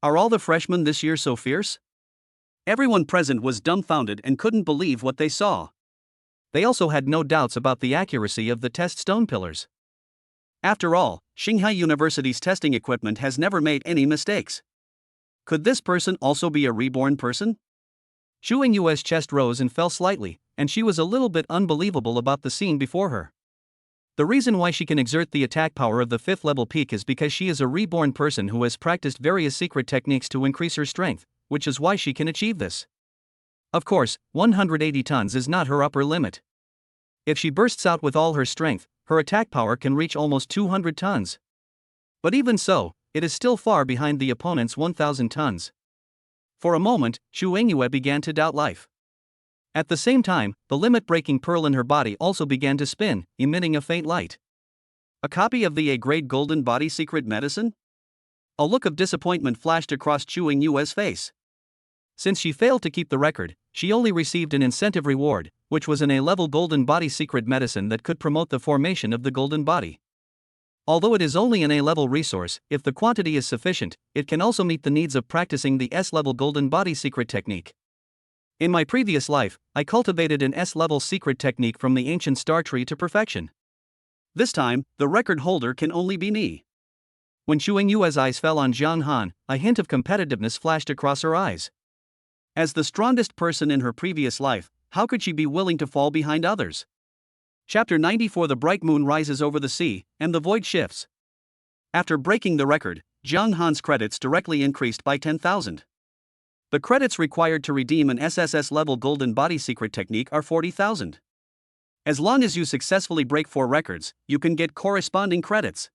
Are all the freshmen this year so fierce? Everyone present was dumbfounded and couldn't believe what they saw. They also had no doubts about the accuracy of the test stone pillars. After all, Xinghai University's testing equipment has never made any mistakes. Could this person also be a reborn person? Xu Yingyue's chest rose and fell slightly, and she was a little bit unbelievable about the scene before her. The reason why she can exert the attack power of the 5th level peak is because she is a reborn person who has practiced various secret techniques to increase her strength, which is why she can achieve this. Of course, 180 tons is not her upper limit. If she bursts out with all her strength, her attack power can reach almost 200 tons. But even so, it is still far behind the opponent's 1,000 tons. For a moment, Xu Yingyue began to doubt life. At the same time, the limit-breaking pearl in her body also began to spin, emitting a faint light. A copy of the A-grade golden body secret medicine? A look of disappointment flashed across Xu Yingyue's face. Since she failed to keep the record, she only received an incentive reward, which was an A-level golden body secret medicine that could promote the formation of the golden body. Although it is only an A-level resource, if the quantity is sufficient, it can also meet the needs of practicing the S-level golden body secret technique. In my previous life, I cultivated an S-level secret technique from the ancient star tree to perfection. This time, the record holder can only be me. When Xu Yingyue's eyes fell on Zhang Han, a hint of competitiveness flashed across her eyes. As the strongest person in her previous life, how could she be willing to fall behind others? Chapter 94. The bright moon rises over the sea, and the void shifts. After breaking the record, Zhang Han's credits directly increased by 10,000. The credits required to redeem an SSS-level golden body secret technique are 40,000. As long as you successfully break 4 records, you can get corresponding credits.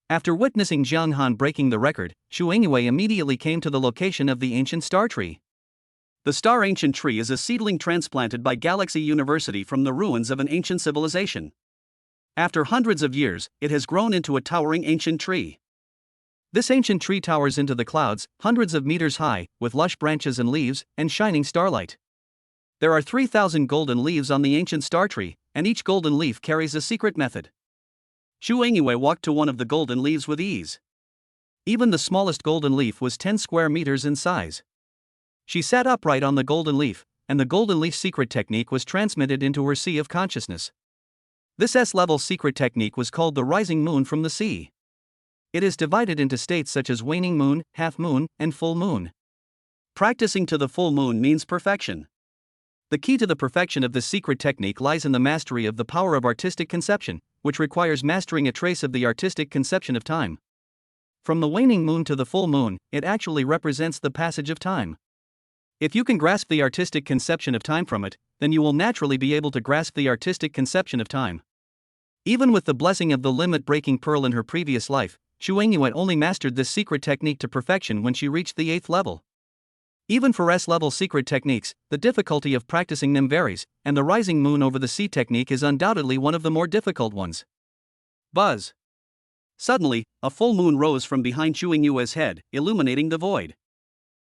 After witnessing Zhang Han breaking the record, Xu Yingyue immediately came to the location of the ancient star tree. The star ancient tree is a seedling transplanted by Galaxy University from the ruins of an ancient civilization. After hundreds of years, it has grown into a towering ancient tree. This ancient tree towers into the clouds, hundreds of meters high, with lush branches and leaves, and shining starlight. There are 3,000 golden leaves on the ancient star tree, and each golden leaf carries a secret method. Xu Engyue walked to one of the golden leaves with ease. Even the smallest golden leaf was 10 square meters in size. She sat upright on the golden leaf, and the golden leaf secret technique was transmitted into her sea of consciousness. This S-level secret technique was called the rising moon from the sea. It is divided into states such as waning moon, half moon, and full moon. Practicing to the full moon means perfection. The key to the perfection of this secret technique lies in the mastery of the power of artistic conception, which requires mastering a trace of the artistic conception of time. From the waning moon to the full moon, it actually represents the passage of time. If you can grasp the artistic conception of time from it, then you will naturally be able to grasp the artistic conception of time. Even with the blessing of the limit-breaking pearl in her previous life, Xu Engyue only mastered this secret technique to perfection when she reached the 8th level. Even for S-level secret techniques, the difficulty of practicing them varies, and the rising moon over the sea technique is undoubtedly one of the more difficult ones. Buzz. Suddenly, a full moon rose from behind Xu Engyue's head, illuminating the void.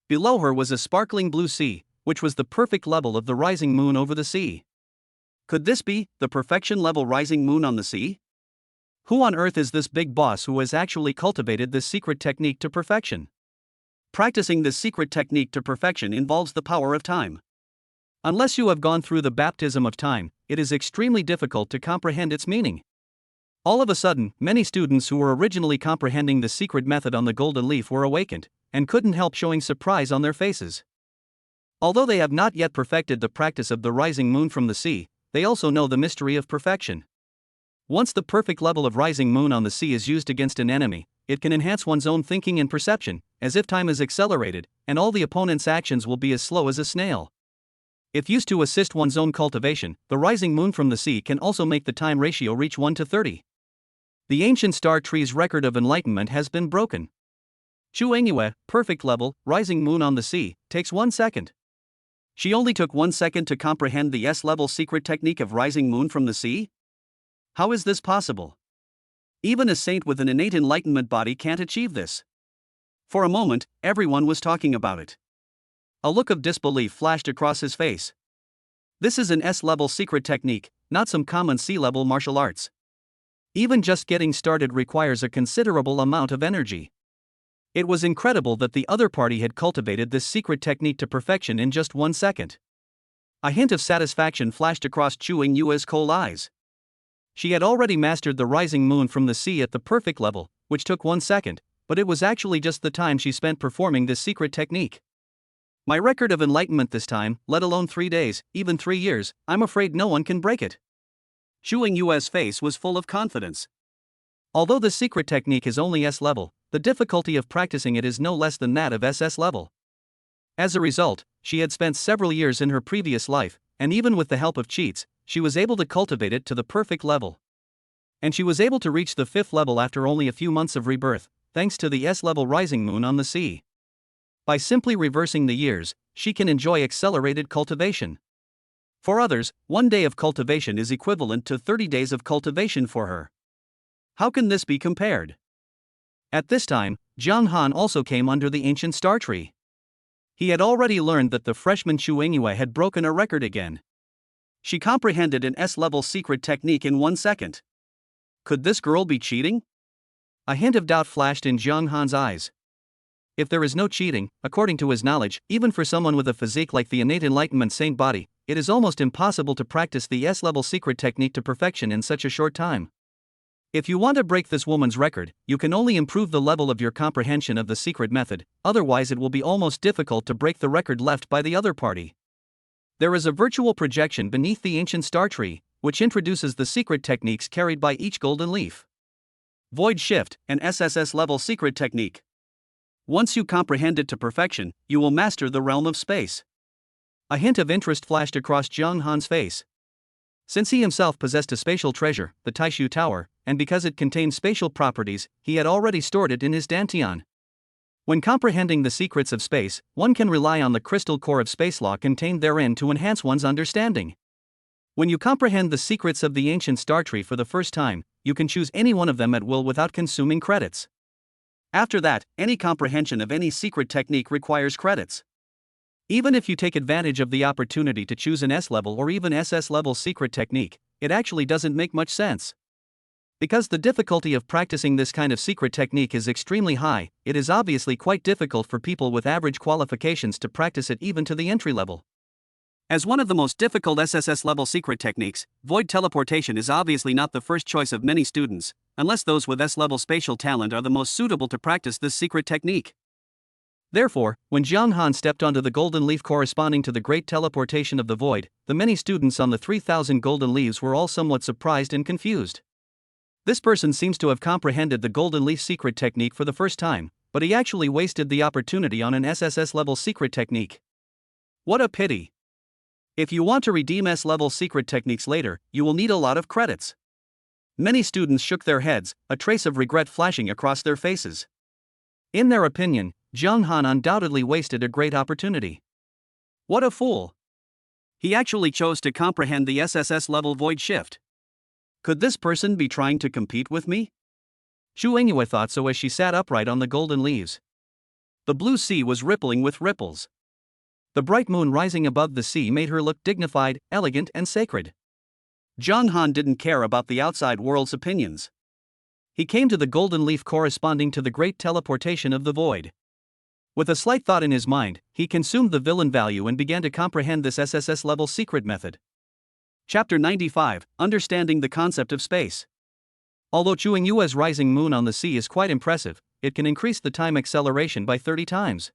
Below her was a sparkling blue sea, which was the perfect level of the rising moon over the sea. Could this be the perfection level rising moon on the sea? Who on earth is this big boss who has actually cultivated this secret technique to perfection? Practicing this secret technique to perfection involves the power of time. Unless you have gone through the baptism of time, it is extremely difficult to comprehend its meaning. All of a sudden, many students who were originally comprehending the secret method on the golden leaf were awakened, and couldn't help showing surprise on their faces. Although they have not yet perfected the practice of the rising moon from the sea, they also know the mystery of perfection. Once the perfect level of rising moon on the sea is used against an enemy, it can enhance one's own thinking and perception, as if time is accelerated, and all the opponent's actions will be as slow as a snail. If used to assist one's own cultivation, the rising moon from the sea can also make the time ratio reach 1:30. The ancient star tree's record of enlightenment has been broken. Xu Engyue, perfect level, rising moon on the sea, takes 1 second. She only took 1 second to comprehend the S-level secret technique of rising moon from the sea? How is this possible? Even a saint with an innate enlightenment body can't achieve this. For a moment, everyone was talking about it. A look of disbelief flashed across his face. This is an S-level secret technique, not some common sea-level martial arts. Even just getting started requires a considerable amount of energy. It was incredible that the other party had cultivated this secret technique to perfection in just 1 second. A hint of satisfaction flashed across Xu Engyue's cold eyes. She had already mastered the rising moon from the sea at the perfect level, which took 1 second, but it was actually just the time she spent performing this secret technique. My record of enlightenment this time, let alone 3 days, even 3 years, I'm afraid no one can break it. Xu Engyue's face was full of confidence. Although the secret technique is only S level, the difficulty of practicing it is no less than that of SS level. As a result, she had spent several years in her previous life, and even with the help of cheats, she was able to cultivate it to the perfect level. And she was able to reach the 5th level after only a few months of rebirth, thanks to the S-level rising moon on the sea. By simply reversing the years, she can enjoy accelerated cultivation. For others, 1 day of cultivation is equivalent to 30 days of cultivation for her. How can this be compared? At this time, Jiang Han also came under the ancient star tree. He had already learned that the freshman Xu Engyue had broken a record again. She comprehended an S-level secret technique in 1 second. Could this girl be cheating? A hint of doubt flashed in Jiang Han's eyes. If there is no cheating, according to his knowledge, even for someone with a physique like the innate enlightenment saint body, it is almost impossible to practice the S-level secret technique to perfection in such a short time. If you want to break this woman's record, you can only improve the level of your comprehension of the secret method, otherwise it will be almost difficult to break the record left by the other party. There is a virtual projection beneath the ancient star tree, which introduces the secret techniques carried by each golden leaf. Void Shift, an SSS level secret technique. Once you comprehend it to perfection, you will master the realm of space. A hint of interest flashed across Jiang Han's face. Since he himself possessed a spatial treasure, the Taishu Tower, and because it contained spatial properties, he had already stored it in his dantian. When comprehending the secrets of space, one can rely on the crystal core of space law contained therein to enhance one's understanding. When you comprehend the secrets of the ancient star tree for the first time, you can choose any one of them at will without consuming credits. After that, any comprehension of any secret technique requires credits. Even if you take advantage of the opportunity to choose an S-level or even SS-level secret technique, it actually doesn't make much sense. Because the difficulty of practicing this kind of secret technique is extremely high, it is obviously quite difficult for people with average qualifications to practice it even to the entry level. As one of the most difficult SSS-level secret techniques, void teleportation is obviously not the first choice of many students, unless those with S-level spatial talent are the most suitable to practice this secret technique. Therefore, when Jiang Han stepped onto the golden leaf corresponding to the great teleportation of the void, the many students on the 3,000 golden leaves were all somewhat surprised and confused. This person seems to have comprehended the golden leaf secret technique for the first time, but he actually wasted the opportunity on an SSS-level secret technique. What a pity! If you want to redeem S-level secret techniques later, you will need a lot of credits. Many students shook their heads, a trace of regret flashing across their faces. In their opinion, Jiang Han undoubtedly wasted a great opportunity. What a fool! He actually chose to comprehend the SSS-level void shift. Could this person be trying to compete with me? Xu Yingyue thought so as she sat upright on the golden leaves. The blue sea was rippling with ripples. The bright moon rising above the sea made her look dignified, elegant, and sacred. Jiang Han didn't care about the outside world's opinions. He came to the golden leaf corresponding to the great teleportation of the void. With a slight thought in his mind, he consumed the villain value and began to comprehend this SSS-level secret method. Chapter 95, Understanding the Concept of Space. Although Xu Yingyue's rising moon on the sea is quite impressive, it can increase the time acceleration by 30 times.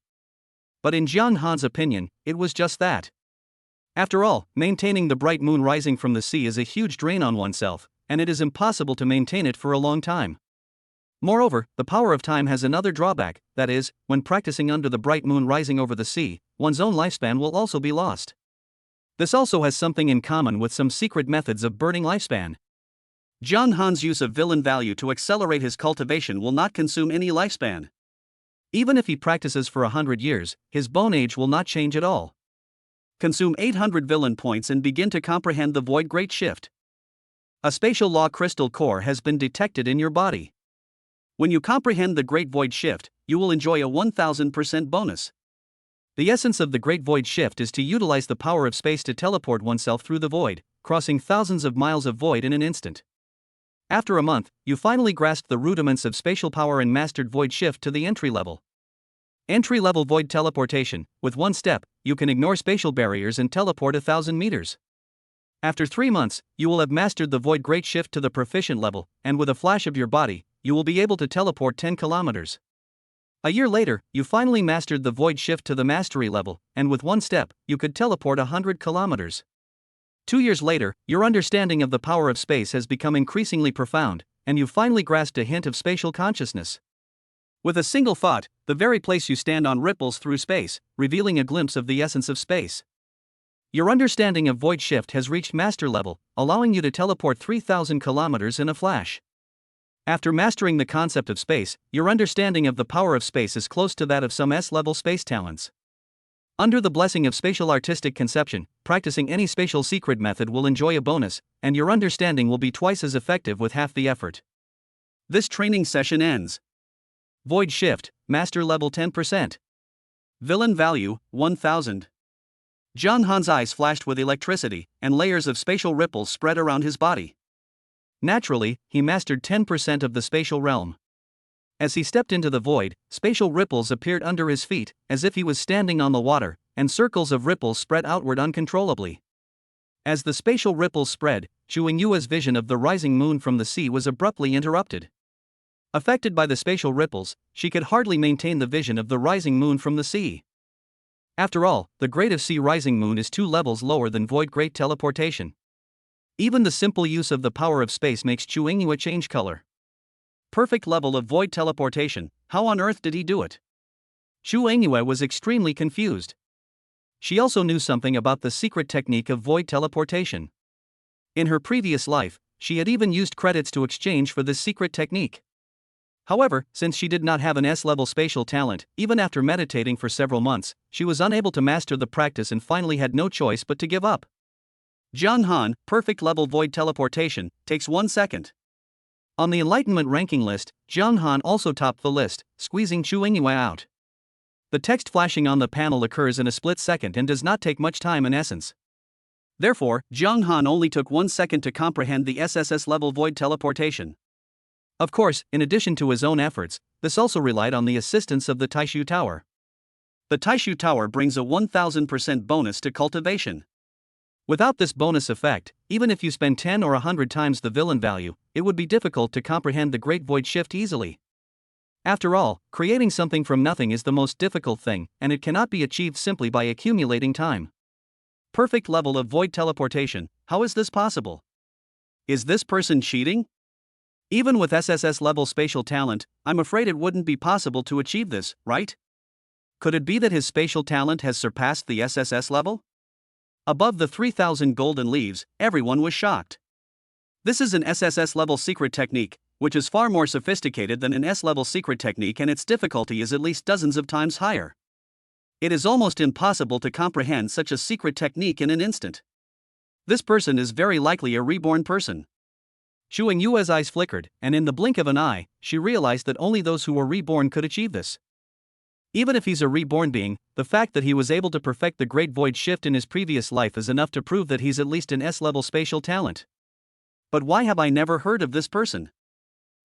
But in Jiang Han's opinion, it was just that. After all, maintaining the bright moon rising from the sea is a huge drain on oneself, and it is impossible to maintain it for a long time. Moreover, the power of time has another drawback, that is, when practicing under the bright moon rising over the sea, one's own lifespan will also be lost. This also has something in common with some secret methods of burning lifespan. Jiang Han's use of villain value to accelerate his cultivation will not consume any lifespan. Even if he practices for 100 years, his bone age will not change at all. Consume 800 villain points and begin to comprehend the void great shift. A spatial law crystal core has been detected in your body. When you comprehend the great void shift, you will enjoy a 1000% bonus. The essence of the great void shift is to utilize the power of space to teleport oneself through the void, crossing thousands of miles of void in an instant. After a month, you finally grasped the rudiments of spatial power and mastered void shift to the entry level. Entry-level void teleportation. With one step, you can ignore spatial barriers and teleport 1,000 meters. After 3 months, you will have mastered the void great shift to the proficient level, and with a flash of your body, you will be able to teleport 10 kilometers. A year later, you finally mastered the void shift to the mastery level, and with one step, you could teleport 100 kilometers. 2 years later, your understanding of the power of space has become increasingly profound, and you've finally grasped a hint of spatial consciousness. With a single thought, the very place you stand on ripples through space, revealing a glimpse of the essence of space. Your understanding of void shift has reached master level, allowing you to teleport 3,000 kilometers in a flash. After mastering the concept of space, your understanding of the power of space is close to that of some S-level space talents. Under the blessing of spatial artistic conception, practicing any spatial secret method will enjoy a bonus, and your understanding will be twice as effective with half the effort. This training session ends. Void shift, master level 10%. Villain value, 1000. Jiang Han's eyes flashed with electricity, and layers of spatial ripples spread around his body. Naturally, he mastered 10% of the spatial realm. As he stepped into the void, spatial ripples appeared under his feet, as if he was standing on the water, and circles of ripples spread outward uncontrollably. As the spatial ripples spread, Xu Yingyue's vision of the rising moon from the sea was abruptly interrupted. Affected by the spatial ripples, she could hardly maintain the vision of the rising moon from the sea. After all, the grade of sea rising moon is 2 levels lower than void great teleportation. Even the simple use of the power of space makes Xu Yingyue change color. Perfect level of void teleportation, how on earth did he do it? Xu Yingyue was extremely confused. She also knew something about the secret technique of void teleportation. In her previous life, she had even used credits to exchange for this secret technique. However, since she did not have an S-level spatial talent, even after meditating for several months, she was unable to master the practice and finally had no choice but to give up. Jiang Han, perfect level void teleportation, takes 1 second. On the enlightenment ranking list, Zhang Han also topped the list, squeezing Chu Yingyue out. The text flashing on the panel occurs in a split second and does not take much time in essence. Therefore, Zhang Han only took 1 second to comprehend the SSS level void teleportation. Of course, in addition to his own efforts, this also relied on the assistance of the Taishu Tower. The Taishu Tower brings a 1000% bonus to cultivation. Without this bonus effect, even if you spend 10 or 100 times the villain value, it would be difficult to comprehend the Great Void Shift easily. After all, creating something from nothing is the most difficult thing, and it cannot be achieved simply by accumulating time. Perfect level of void teleportation, how is this possible? Is this person cheating? Even with SSS level spatial talent, I'm afraid it wouldn't be possible to achieve this, right? Could it be that his spatial talent has surpassed the SSS level? Above the 3000 golden leaves, everyone was shocked. This is an SSS level secret technique, which is far more sophisticated than an S-level secret technique, and its difficulty is at least dozens of times higher. It is almost impossible to comprehend such a secret technique in an instant. This person is very likely a reborn person. Chu Yingyue's eyes flickered, and in the blink of an eye, she realized that only those who were reborn could achieve this. Even if he's a reborn being, the fact that he was able to perfect the Great Void Shift in his previous life is enough to prove that he's at least an S-level spatial talent. But why have I never heard of this person?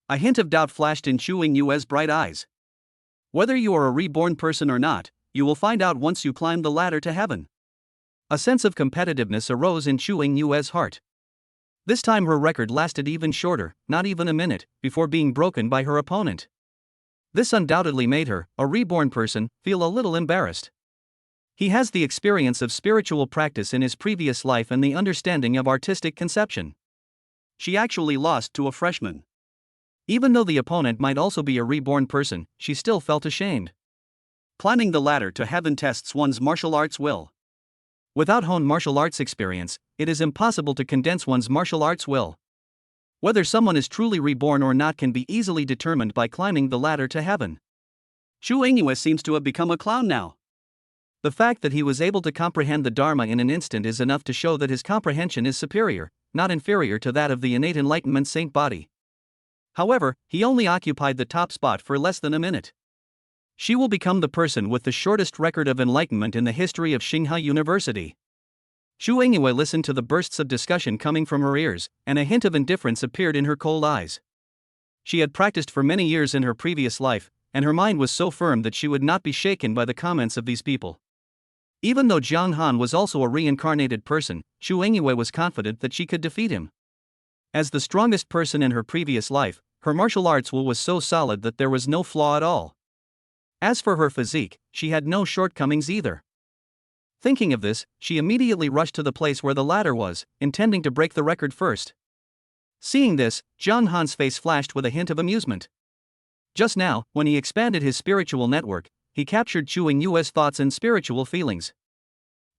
A hint of doubt flashed in Chu Yingyue's bright eyes. Whether you are a reborn person or not, you will find out once you climb the ladder to heaven. A sense of competitiveness arose in Chu Yingyue's heart. This time her record lasted even shorter, not even a minute, before being broken by her opponent. This undoubtedly made her, a reborn person, feel a little embarrassed. He has the experience of spiritual practice in his previous life and the understanding of artistic conception. She actually lost to a freshman. Even though the opponent might also be a reborn person, she still felt ashamed. Climbing the ladder to heaven tests one's martial arts will. Without honed martial arts experience, it is impossible to condense one's martial arts will. Whether someone is truly reborn or not can be easily determined by climbing the ladder to heaven. Chu Yingyue seems to have become a clown now. The fact that he was able to comprehend the Dharma in an instant is enough to show that his comprehension is superior, not inferior to that of the innate enlightenment saint body. However, he only occupied the top spot for less than a minute. She will become the person with the shortest record of enlightenment in the history of Tsinghua University. Chu Yingyue listened to the bursts of discussion coming from her ears, and a hint of indifference appeared in her cold eyes. She had practiced for many years in her previous life, and her mind was so firm that she would not be shaken by the comments of these people. Even though Zhang Han was also a reincarnated person, Chu Yingyue was confident that she could defeat him. As the strongest person in her previous life, her martial arts will was so solid that there was no flaw at all. As for her physique, she had no shortcomings either. Thinking of this, she immediately rushed to the place where the ladder was, intending to break the record first. Seeing this, Zhang Han's face flashed with a hint of amusement. Just now, when he expanded his spiritual network, he captured Chu Yingyue's thoughts and spiritual feelings.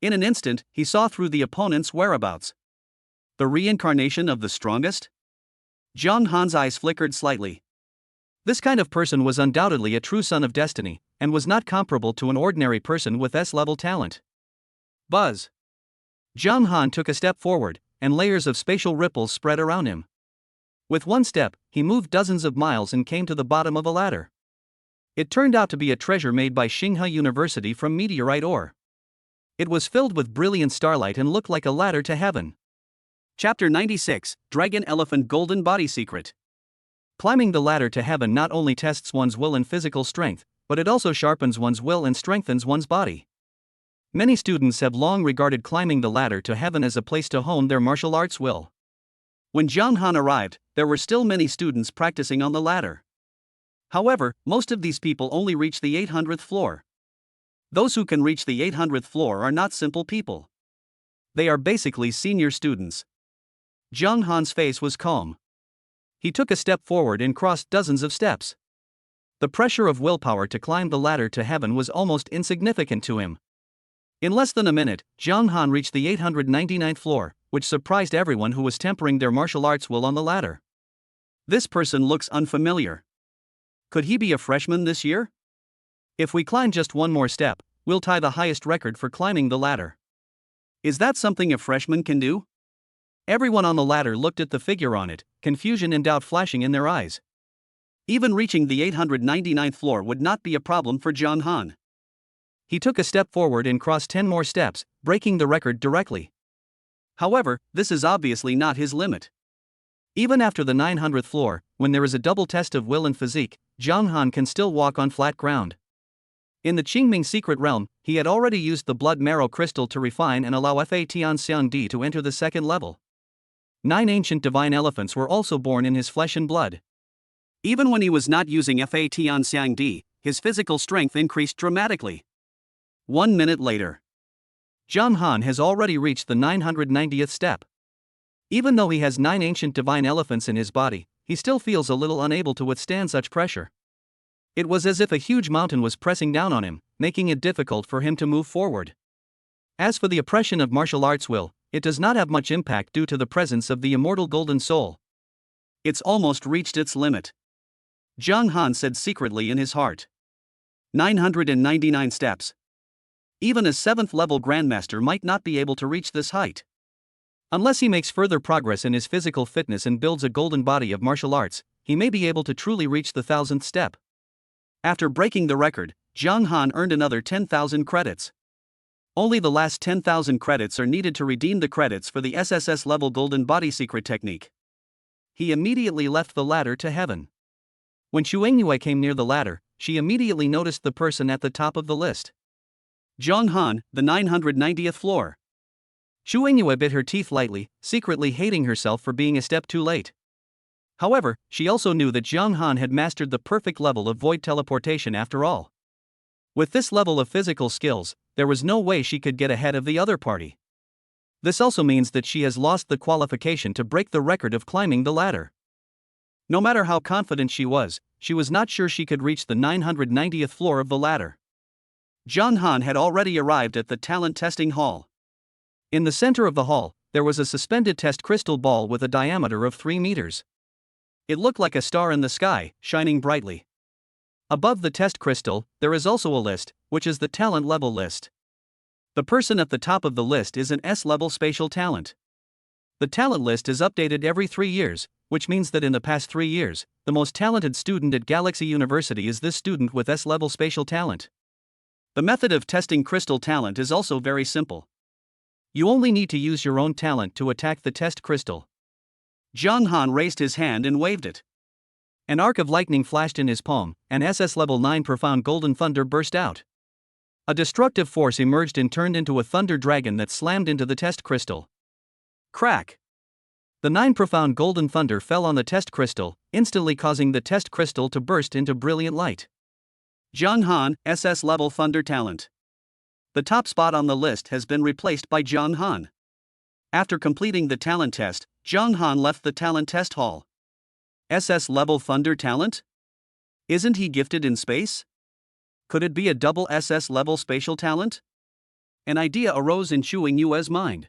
In an instant, he saw through the opponent's whereabouts. The reincarnation of the strongest? Zhang Han's eyes flickered slightly. This kind of person was undoubtedly a true son of destiny, and was not comparable to an ordinary person with S-level talent. Buzz! Zhang Han took a step forward, and layers of spatial ripples spread around him. With one step, he moved dozens of miles and came to the bottom of a ladder. It turned out to be a treasure made by Tsinghua University from meteorite ore. It was filled with brilliant starlight and looked like a ladder to heaven. Chapter 96, Dragon Elephant Golden Body Secret. Climbing the ladder to heaven not only tests one's will and physical strength, but it also sharpens one's will and strengthens one's body. Many students have long regarded climbing the ladder to heaven as a place to hone their martial arts will. When Zhang Han arrived, there were still many students practicing on the ladder. However, most of these people only reach the 800th floor. Those who can reach the 800th floor are not simple people. They are basically senior students. Zhang Han's face was calm. He took a step forward and crossed dozens of steps. The pressure of willpower to climb the ladder to heaven was almost insignificant to him. In less than a minute, Zhang Han reached the 899th floor, which surprised everyone who was tempering their martial arts will on the ladder. This person looks unfamiliar. Could he be a freshman this year? If we climb just one more step, we'll tie the highest record for climbing the ladder. Is that something a freshman can do? Everyone on the ladder looked at the figure on it, confusion and doubt flashing in their eyes. Even reaching the 899th floor would not be a problem for John Han. He took a step forward and crossed 10 more steps, breaking the record directly. However, this is obviously not his limit. Even after the 900th floor, when there is a double test of will and physique, John Han can still walk on flat ground. In the Qingming secret realm, he had already used the blood marrow crystal to refine and allow Fa Tianxiang Di to enter the second level. 9 ancient divine elephants were also born in his flesh and blood. Even when he was not using Fa Tianxiang Di, his physical strength increased dramatically. 1 minute later, John Han has already reached the 990th step. Even though he has 9 ancient divine elephants in his body, he still feels a little unable to withstand such pressure. It was as if a huge mountain was pressing down on him, making it difficult for him to move forward. As for the oppression of martial arts will, it does not have much impact due to the presence of the immortal golden soul. It's almost reached its limit, John Han said secretly in his heart. 999 steps. Even a 7th level grandmaster might not be able to reach this height. Unless he makes further progress in his physical fitness and builds a golden body of martial arts, he may be able to truly reach the 1000th step. After breaking the record, John Han earned another 10,000 credits. Only the last 10,000 credits are needed to redeem the credits for the SSS level golden body secret technique. He immediately left the ladder to heaven. When Xu Yingyue came near the ladder, she immediately noticed the person at the top of the list. John Han, the 990th floor. Xu Yingyue bit her teeth lightly, secretly hating herself for being a step too late. However, she also knew that John Han had mastered the perfect level of void teleportation after all. With this level of physical skills, there was no way she could get ahead of the other party. This also means that she has lost the qualification to break the record of climbing the ladder. No matter how confident she was not sure she could reach the 990th floor of the ladder. John Han had already arrived at the talent testing hall. In the center of the hall, there was a suspended test crystal ball with a diameter of 3 meters. It looked like a star in the sky, shining brightly. Above the test crystal, there is also a list, which is the talent level list. The person at the top of the list is an S-level spatial talent. The talent list is updated every 3 years, which means that in the past 3 years, the most talented student at Galaxy University is this student with S-level spatial talent. The method of testing crystal talent is also very simple. You only need to use your own talent to attack the test crystal. John Han raised his hand and waved it. An arc of lightning flashed in his palm, and SS level 9 profound golden thunder burst out. A destructive force emerged and turned into a thunder dragon that slammed into the test crystal. Crack! The 9 profound golden thunder fell on the test crystal, instantly causing the test crystal to burst into brilliant light. John Han, SS level thunder talent. The top spot on the list has been replaced by John Han. After completing the talent test, John Han left the talent test hall. SS level thunder talent? Isn't he gifted in space? Could it be a double SS level spatial talent? An idea arose in Xu Yingyue's mind.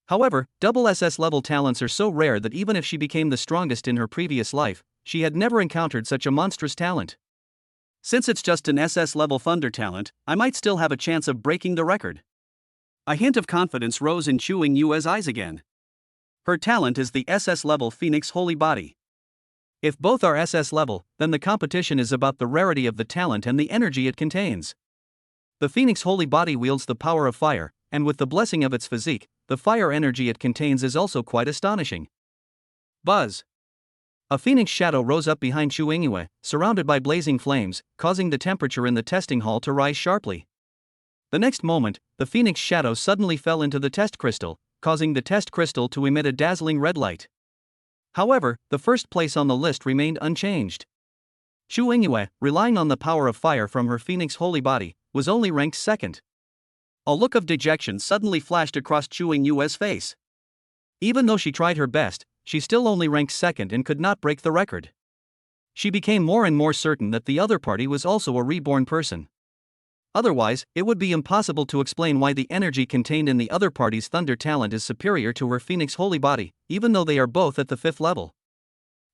However, double SS level talents are so rare that even if she became the strongest in her previous life, she had never encountered such a monstrous talent. Since it's just an SS level thunder talent, I might still have a chance of breaking the record. A hint of confidence rose in Xu Yingyue's eyes again. Her talent is the SS level Phoenix Holy Body. If both are SS level, then the competition is about the rarity of the talent and the energy it contains. The Phoenix Holy Body wields the power of fire, and with the blessing of its physique, the fire energy it contains is also quite astonishing. Buzz! A phoenix shadow rose up behind Xu Yingyue, surrounded by blazing flames, causing the temperature in the testing hall to rise sharply. The next moment, the phoenix shadow suddenly fell into the test crystal, causing the test crystal to emit a dazzling red light. However, the first place on the list remained unchanged. Xu Yingyue, relying on the power of fire from her Phoenix Holy Body, was only ranked second. A look of dejection suddenly flashed across Xu Yingyue's face. Even though she tried her best, she still only ranked second and could not break the record. She became more and more certain that the other party was also a reborn person. Otherwise, it would be impossible to explain why the energy contained in the other party's thunder talent is superior to her Phoenix Holy Body, even though they are both at the 5th level.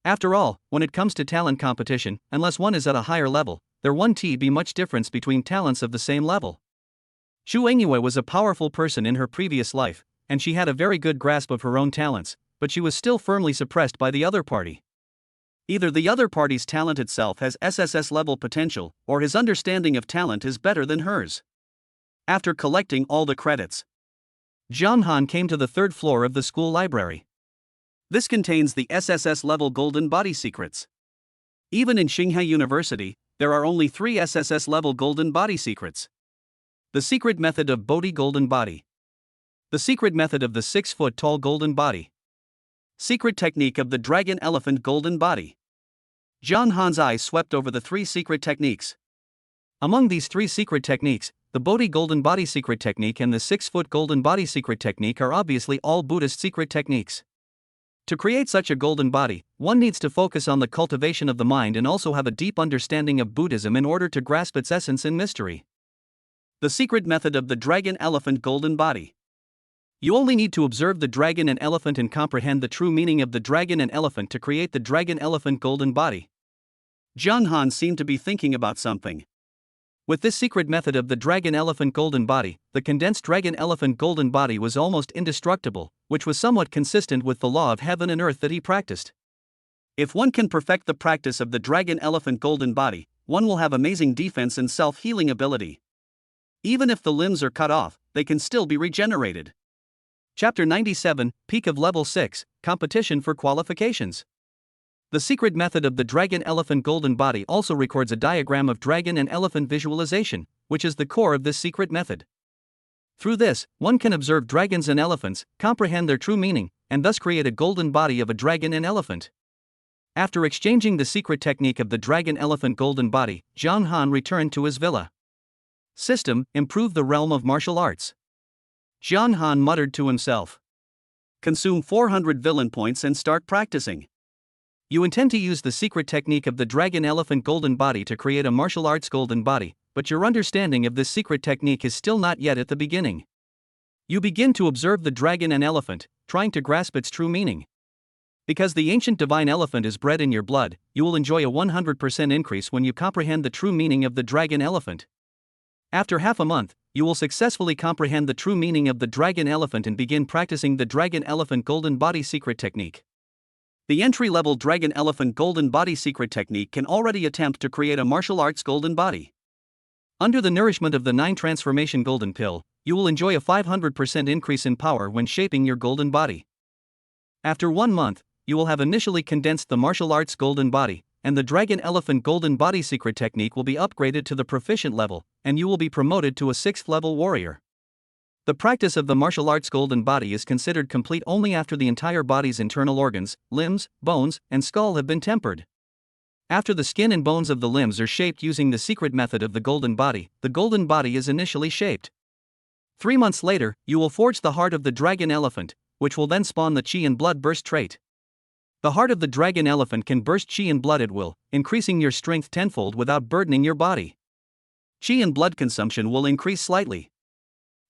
After all, when it comes to talent competition, unless one is at a higher level, there won't be much difference between talents of the same level. Xu Yingyue was a powerful person in her previous life, and she had a very good grasp of her own talents, but she was still firmly suppressed by the other party. Either the other party's talent itself has SSS level potential, or his understanding of talent is better than hers. After collecting all the credits, Zhang Han came to the third floor of the school library. This contains the SSS level golden body secrets. Even in Tsinghua University, there are only 3 SSS level golden body secrets. The secret method of Bodhi golden body. The secret method of the 6-foot-tall golden body. Secret technique of the dragon elephant golden body. Zhang Han's eyes swept over the 3 secret techniques. Among these 3 secret techniques, the Bodhi golden body secret technique and the 6-foot golden body secret technique are obviously all Buddhist secret techniques. To create such a golden body, one needs to focus on the cultivation of the mind and also have a deep understanding of Buddhism in order to grasp its essence and mystery. The secret method of the dragon elephant golden body. You only need to observe the dragon and elephant and comprehend the true meaning of the dragon and elephant to create the dragon elephant golden body. Zhang Han seemed to be thinking about something. With this secret method of the dragon elephant golden body, the condensed dragon elephant golden body was almost indestructible, which was somewhat consistent with the law of heaven and earth that he practiced. If one can perfect the practice of the dragon elephant golden body, one will have amazing defense and self-healing ability. Even if the limbs are cut off, they can still be regenerated. Chapter 97, Peak of Level 6, Competition for Qualifications. The secret method of the dragon elephant golden body also records a diagram of dragon and elephant visualization, which is the core of this secret method. Through this, one can observe dragons and elephants, comprehend their true meaning, and thus create a golden body of a dragon and elephant. After exchanging the secret technique of the dragon elephant golden body, Zhang Han returned to his villa. System: improve the realm of martial arts. Zhang Han muttered to himself. Consume 400 villain points and start practicing. You intend to use the secret technique of the dragon elephant golden body to create a martial arts golden body, but your understanding of this secret technique is still not yet at the beginning. You begin to observe the dragon and elephant, trying to grasp its true meaning. Because the ancient divine elephant is bred in your blood, you will enjoy a 100% increase when you comprehend the true meaning of the dragon elephant. After half a month, you will successfully comprehend the true meaning of the dragon elephant and begin practicing the dragon elephant golden body secret technique. The entry-level dragon elephant golden body secret technique can already attempt to create a martial arts golden body. Under the nourishment of the 9 transformation golden pill, you will enjoy a 500% increase in power when shaping your golden body. After 1 month, you will have initially condensed the martial arts golden body, and the dragon elephant golden body secret technique will be upgraded to the proficient level, and you will be promoted to a 6th level warrior. The practice of the martial arts golden body is considered complete only after the entire body's internal organs, limbs, bones, and skull have been tempered. After the skin and bones of the limbs are shaped using the secret method of the golden body is initially shaped. 3 months later, you will forge the heart of the dragon elephant, which will then spawn the chi and blood burst trait. The heart of the dragon elephant can burst chi and blood at will, increasing your strength tenfold without burdening your body. Chi and blood consumption will increase slightly.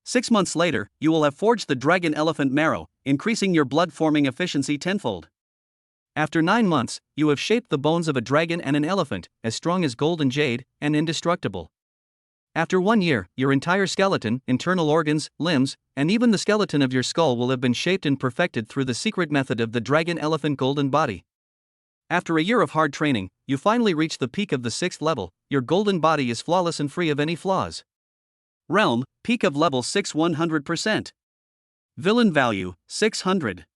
6 months later, you will have forged the dragon elephant marrow, increasing your blood forming efficiency tenfold. After 9 months, you have shaped the bones of a dragon and an elephant, as strong as gold and jade, and indestructible. After 1 year, your entire skeleton, internal organs, limbs, and even the skeleton of your skull will have been shaped and perfected through the secret method of the dragon elephant golden body. After a year of hard training, you finally reach the peak of the 6th level. Your golden body is flawless and free of any flaws. Realm: peak of level 6 100%. Villain value: 600.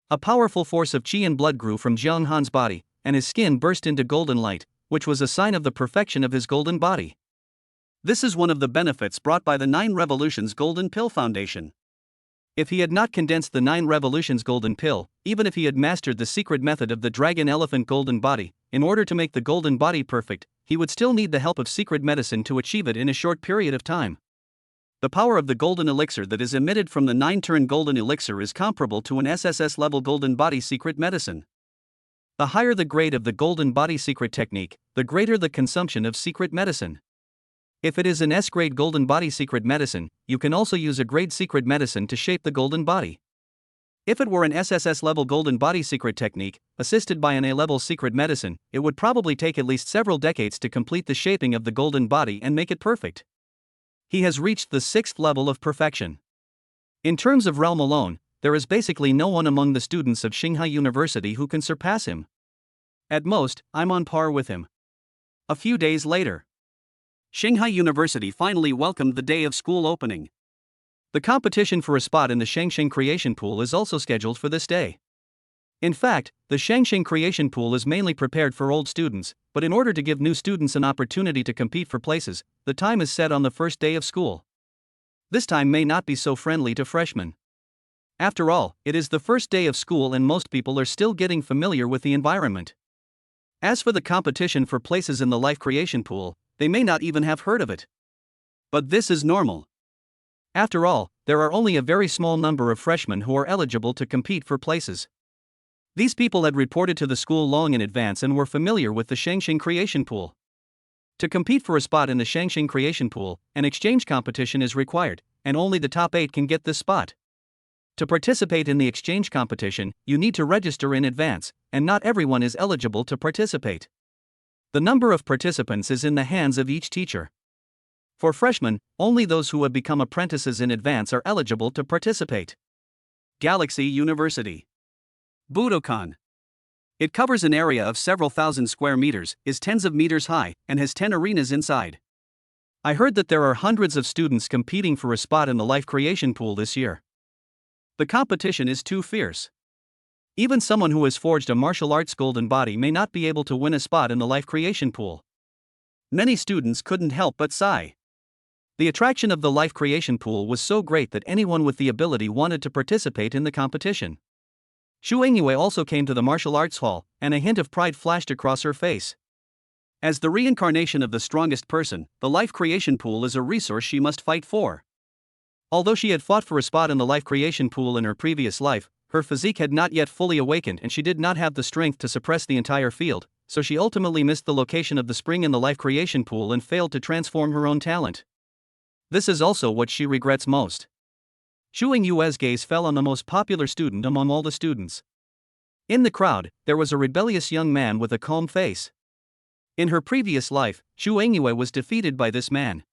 A powerful force of chi and blood grew from Zhang Han's body, and his skin burst into golden light, which was a sign of the perfection of his golden body. This is one of the benefits brought by the 9 Revolutions Golden Pill Foundation. If he had not condensed the 9 Revolutions Golden Pill, even if he had mastered the secret method of the Dragon Elephant Golden Body, in order to make the golden body perfect, he would still need the help of secret medicine to achieve it in a short period of time. The power of the golden elixir that is emitted from the 9-turn golden elixir is comparable to an SSS level golden body secret medicine. The higher the grade of the golden body secret technique, the greater the consumption of secret medicine. If it is an S-grade golden body secret medicine, you can also use a grade secret medicine to shape the golden body. If it were an SSS level golden body secret technique, assisted by an A-level secret medicine, it would probably take at least several decades to complete the shaping of the golden body and make it perfect. He has reached the 6th level of perfection. In terms of realm alone, there is basically no one among the students of Shanghai University who can surpass him. At most, I'm on par with him. A few days later, Shanghai University finally welcomed the day of school opening. The competition for a spot in the Shangsheng Creation Pool is also scheduled for this day. In fact, the Shangsheng Creation Pool is mainly prepared for old students, but in order to give new students an opportunity to compete for places, the time is set on the first day of school. This time may not be so friendly to freshmen. After all, it is the first day of school and most people are still getting familiar with the environment. As for the competition for places in the Life Creation Pool, they may not even have heard of it. But this is normal. After all, there are only a very small number of freshmen who are eligible to compete for places. These people had reported to the school long in advance and were familiar with the Shangsheng Creation Pool. To compete for a spot in the Shangsheng Creation Pool, an exchange competition is required, and only the top 8 can get this spot. To participate in the exchange competition, you need to register in advance, and not everyone is eligible to participate. The number of participants is in the hands of each teacher. For freshmen, only those who have become apprentices in advance are eligible to participate. Galaxy University Budokan. It covers an area of several thousand square meters, is tens of meters high, and has 10 arenas inside. I heard that there are hundreds of students competing for a spot in the Life Creation Pool this year. The competition is too fierce. Even someone who has forged a martial arts golden body may not be able to win a spot in the Life Creation Pool. Many students couldn't help but sigh. The attraction of the Life Creation Pool was so great that anyone with the ability wanted to participate in the competition. Xu Yingyue also came to the martial arts hall, and a hint of pride flashed across her face. As the reincarnation of the strongest person, the Life Creation Pool is a resource she must fight for. Although she had fought for a spot in the Life Creation Pool in her previous life, her physique had not yet fully awakened and she did not have the strength to suppress the entire field, so she ultimately missed the location of the spring in the Life Creation Pool and failed to transform her own talent. This is also what she regrets most. Xu Yingyue's gaze fell on the most popular student among all the students. In the crowd, there was a rebellious young man with a calm face. In her previous life, Xu Yingyue was defeated by this man.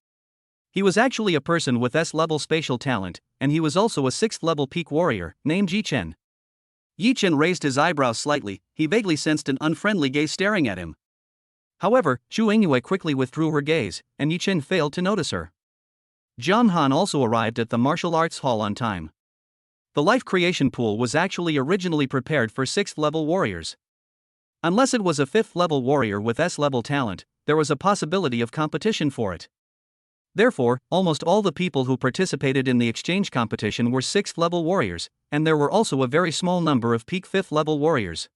He was actually a person with S-level spatial talent, and he was also a 6th-level peak warrior, named Yichen. Yichen raised his eyebrows slightly, he vaguely sensed an unfriendly gaze staring at him. However, Xu Yingyue quickly withdrew her gaze, and Yichen failed to notice her. Zhang Han also arrived at the martial arts hall on time. The Life Creation Pool was actually originally prepared for 6th-level warriors. Unless it was a 5th-level warrior with S-level talent, there was a possibility of competition for it. Therefore, almost all the people who participated in the exchange competition were 6th-level warriors, and there were also a very small number of peak 5th-level warriors.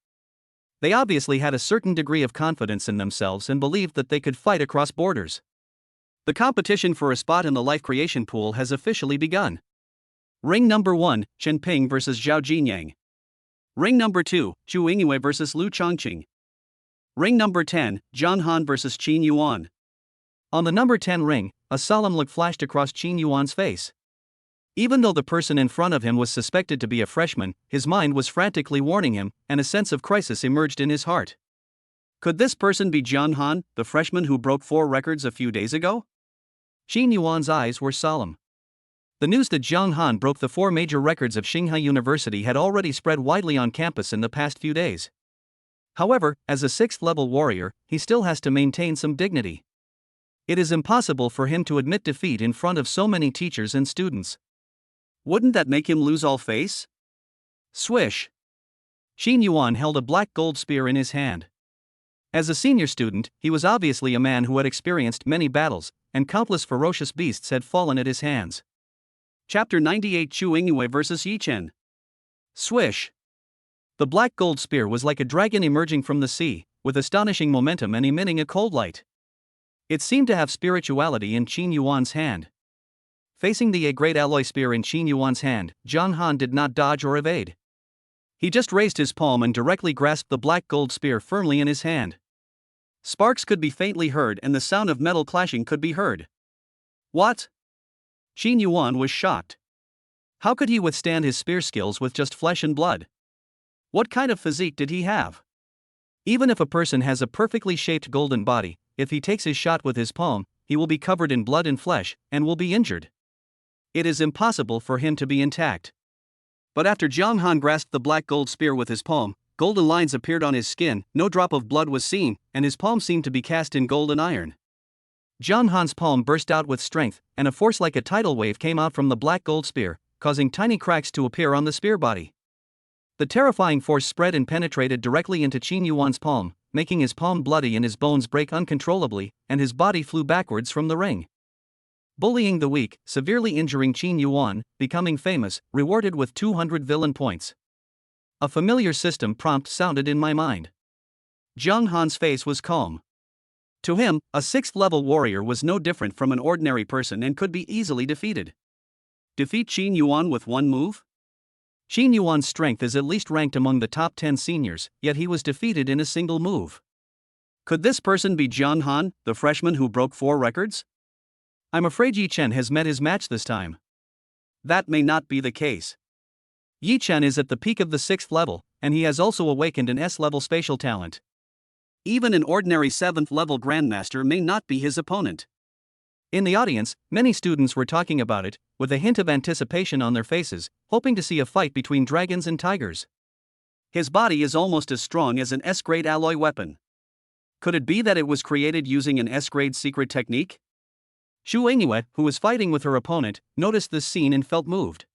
They obviously had a certain degree of confidence in themselves and believed that they could fight across borders. The competition for a spot in the Life Creation Pool has officially begun. Ring number 1, Chen Ping vs Zhao Jinyang. Ring number 2, Xu Yingyue vs Lu Chongqing. Ring number 10, Zhang Han vs Qin Yuan. On the number 10 ring, a solemn look flashed across Qin Yuan's face. Even though the person in front of him was suspected to be a freshman, his mind was frantically warning him, and a sense of crisis emerged in his heart. Could this person be Zhang Han, the freshman who broke 4 records a few days ago? Qin Yuan's eyes were solemn. The news that Zhang Han broke the 4 major records of Shanghai University had already spread widely on campus in the past few days. However, as a 6th-level warrior, he still has to maintain some dignity. It is impossible for him to admit defeat in front of so many teachers and students. Wouldn't that make him lose all face? Swish! Qin Yuan held a black gold spear in his hand. As a senior student, he was obviously a man who had experienced many battles, and countless ferocious beasts had fallen at his hands. Chapter 98 Xu Yingyue vs Yichen. Swish! The black gold spear was like a dragon emerging from the sea, with astonishing momentum and emitting a cold light. It seemed to have spirituality in Qin Yuan's hand. Facing the A-grade alloy spear in Qin Yuan's hand, Zhang Han did not dodge or evade. He just raised his palm and directly grasped the black gold spear firmly in his hand. Sparks could be faintly heard and the sound of metal clashing could be heard. What? Qin Yuan was shocked. How could he withstand his spear skills with just flesh and blood? What kind of physique did he have? Even if a person has a perfectly shaped golden body, if he takes his shot with his palm, he will be covered in blood and flesh, and will be injured. It is impossible for him to be intact. But after Jiang Han grasped the black gold spear with his palm, golden lines appeared on his skin, no drop of blood was seen, and his palm seemed to be cast in golden iron. Jiang Han's palm burst out with strength, and a force like a tidal wave came out from the black gold spear, causing tiny cracks to appear on the spear body. The terrifying force spread and penetrated directly into Qin Yuan's palm, making his palm bloody and his bones break uncontrollably, and his body flew backwards from the ring. Bullying the weak, severely injuring Qin Yuan, becoming famous, rewarded with 200 villain points. A familiar system prompt sounded in my mind. Jiang Han's face was calm. To him, a 6th-level warrior was no different from an ordinary person and could be easily defeated. Defeat Qin Yuan with one move? Qin Yuan's strength is at least ranked among the top 10 seniors, yet he was defeated in a single move. Could this person be Jiang Han, the freshman who broke 4 records? I'm afraid Yi Chen has met his match this time. That may not be the case. Yi Chen is at the peak of the 6th level, and he has also awakened an S-level spatial talent. Even an ordinary 7th-level grandmaster may not be his opponent. In the audience, many students were talking about it, with a hint of anticipation on their faces, hoping to see a fight between dragons and tigers. His body is almost as strong as an S-grade alloy weapon. Could it be that it was created using an S-grade secret technique? Xu Yingyue, who was fighting with her opponent, noticed this scene and felt moved.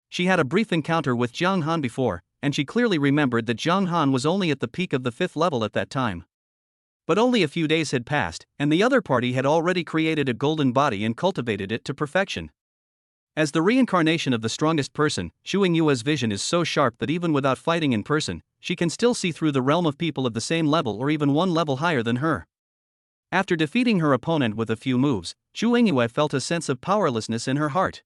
She had a brief encounter with Jiang Han before, and she clearly remembered that Jiang Han was only at the peak of the 5th level at that time. But only a few days had passed, and the other party had already created a golden body and cultivated it to perfection. As the reincarnation of the strongest person, Xu Yingyue's vision is so sharp that even without fighting in person, she can still see through the realm of people of the same level or even one level higher than her. After defeating her opponent with a few moves, Xu Yingyue felt a sense of powerlessness in her heart.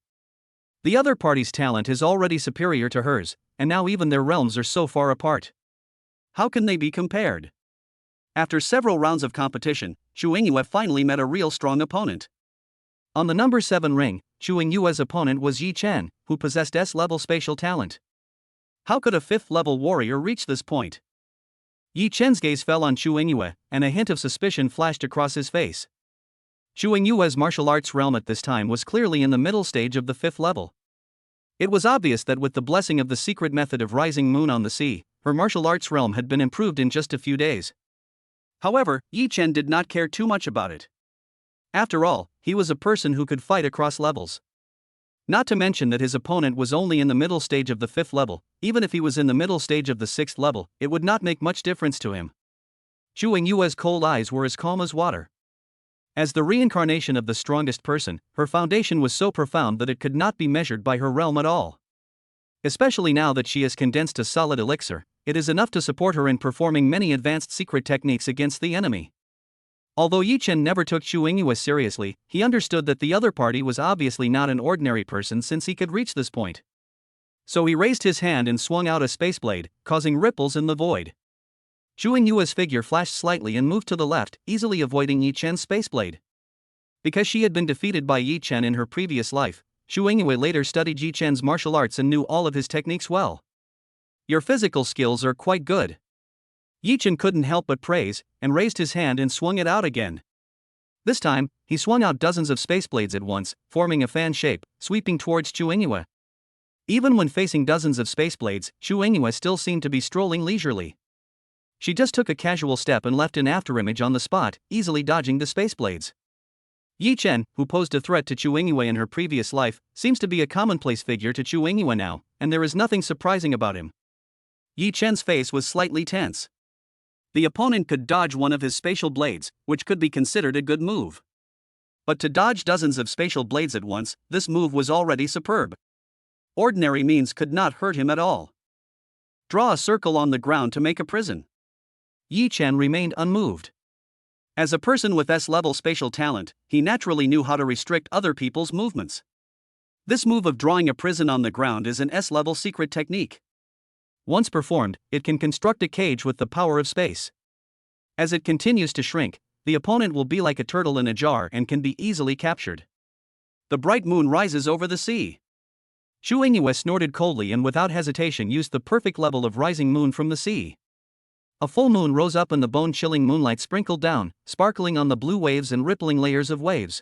The other party's talent is already superior to hers, and now even their realms are so far apart. How can they be compared? After several rounds of competition, Xu Yingyue finally met a real strong opponent. On the number 7 ring, Xu Yingyue's opponent was Yi Chen, who possessed S-level spatial talent. How could a 5th-level warrior reach this point? Yi Chen's gaze fell on Xu Yingyue, and a hint of suspicion flashed across his face. Xu Yingyue's martial arts realm at this time was clearly in the middle stage of the 5th level. It was obvious that with the blessing of the secret method of rising moon on the sea, her martial arts realm had been improved in just a few days. However, Yi Chen did not care too much about it. After all, he was a person who could fight across levels. Not to mention that his opponent was only in the middle stage of the 5th level. Even if he was in the middle stage of the 6th level, it would not make much difference to him. Xu Yingyue's cold eyes were as calm as water. As the reincarnation of the strongest person, her foundation was so profound that it could not be measured by her realm at all. Especially now that she has condensed a solid elixir, it is enough to support her in performing many advanced secret techniques against the enemy. Although Yi Chen never took Xu Yingyue seriously, he understood that the other party was obviously not an ordinary person since he could reach this point. So he raised his hand and swung out a space blade, causing ripples in the void. Xu Yingyue's figure flashed slightly and moved to the left, easily avoiding Yi Chen's space blade. Because she had been defeated by Yi Chen in her previous life, Xu Yingyue later studied Yi Chen's martial arts and knew all of his techniques well. Your physical skills are quite good. Yi Chen couldn't help but praise, and raised his hand and swung it out again. This time, he swung out dozens of space blades at once, forming a fan shape, sweeping towards Xu Yingyue. Even when facing dozens of space blades, Xu Yingyue still seemed to be strolling leisurely. She just took a casual step and left an afterimage on the spot, easily dodging the space blades. Yi Chen, who posed a threat to Xu Yingyue in her previous life, seems to be a commonplace figure to Xu Yingyue now, and there is nothing surprising about him. Yi Chen's face was slightly tense. The opponent could dodge one of his spatial blades, which could be considered a good move. But to dodge dozens of spatial blades at once, this move was already superb. Ordinary means could not hurt him at all. Draw a circle on the ground to make a prison. Yi Chen remained unmoved. As a person with S-level spatial talent, he naturally knew how to restrict other people's movements. This move of drawing a prison on the ground is an S-level secret technique. Once performed, it can construct a cage with the power of space. As it continues to shrink, the opponent will be like a turtle in a jar and can be easily captured. The bright moon rises over the sea. Xu Yingyue snorted coldly and without hesitation used the perfect level of rising moon from the sea. A full moon rose up and the bone-chilling moonlight sprinkled down, sparkling on the blue waves and rippling layers of waves.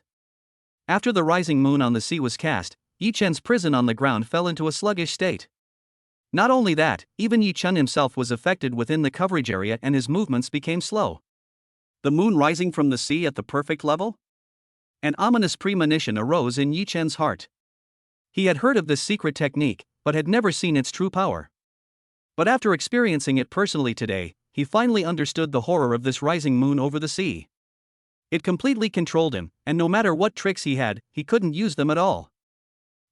After the rising moon on the sea was cast, Yi Chen's prison on the ground fell into a sluggish state. Not only that, even Yi Chen himself was affected within the coverage area and his movements became slow. The moon rising from the sea at the perfect level? An ominous premonition arose in Yi Chen's heart. He had heard of this secret technique, but had never seen its true power. But after experiencing it personally today, he finally understood the horror of this rising moon over the sea. It completely controlled him, and no matter what tricks he had, he couldn't use them at all.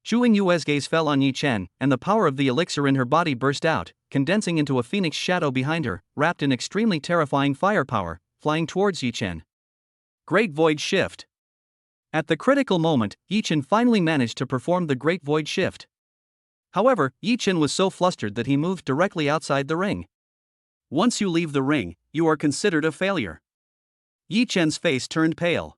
Zhu Yingyue's gaze fell on Yi Chen, and the power of the elixir in her body burst out, condensing into a phoenix shadow behind her, wrapped in extremely terrifying firepower, flying towards Yi Chen. Great Void Shift. At the critical moment, Yi Chen finally managed to perform the Great Void Shift. However, Yi Chen was so flustered that he moved directly outside the ring. Once you leave the ring, you are considered a failure. Yi Chen's face turned pale.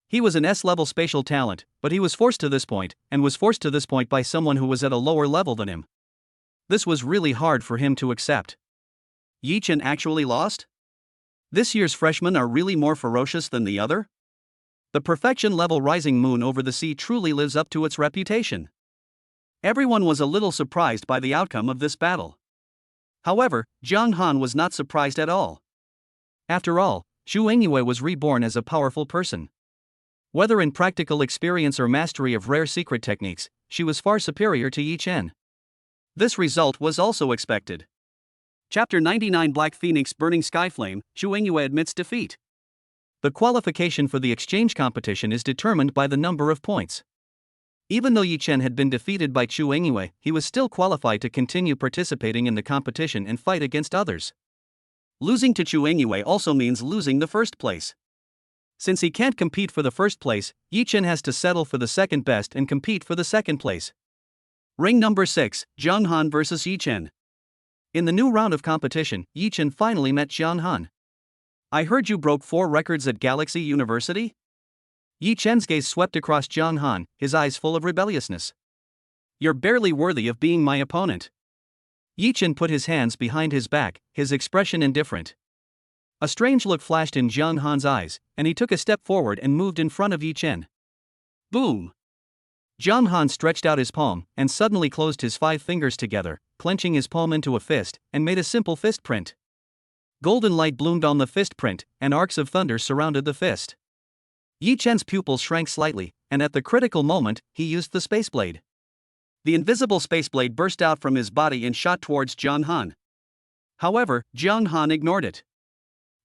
He was an S-level spatial talent, but he was forced to this point, and was forced to this point by someone who was at a lower level than him. This was really hard for him to accept. Yi Chen actually lost? This year's freshmen are really more ferocious than the other? The perfection-level rising moon over the sea truly lives up to its reputation. Everyone was a little surprised by the outcome of this battle. However, Zhang Han was not surprised at all. After all, Zhu Yingyue was reborn as a powerful person. Whether in practical experience or mastery of rare secret techniques, she was far superior to Yi Chen. This result was also expected. Chapter 99 Black Phoenix Burning Skyflame, Zhu Yingyue admits defeat. The qualification for the exchange competition is determined by the number of points. Even though Yi Chen had been defeated by Zhu Yingyue, he was still qualified to continue participating in the competition and fight against others. Losing to Zhu Yingyue also means losing the first place. Since he can't compete for the first place, Yi Chen has to settle for the second best and compete for the second place. Ring number 6, Zhang Han vs Yi Chen. In the new round of competition, Yi Chen finally met Zhang Han. I heard you broke 4 records at Galaxy University? Yi Chen's gaze swept across Zhang Han, his eyes full of rebelliousness. You're barely worthy of being my opponent. Yi Chen put his hands behind his back, his expression indifferent. A strange look flashed in Zhang Han's eyes, and he took a step forward and moved in front of Yi Chen. Boom! Zhang Han stretched out his palm, and suddenly closed his 5 fingers together, clenching his palm into a fist, and made a simple fist print. Golden light bloomed on the fist print, and arcs of thunder surrounded the fist. Yi Chen's pupils shrank slightly, and at the critical moment, he used the space blade. The invisible space blade burst out from his body and shot towards Zhang Han. However, Zhang Han ignored it.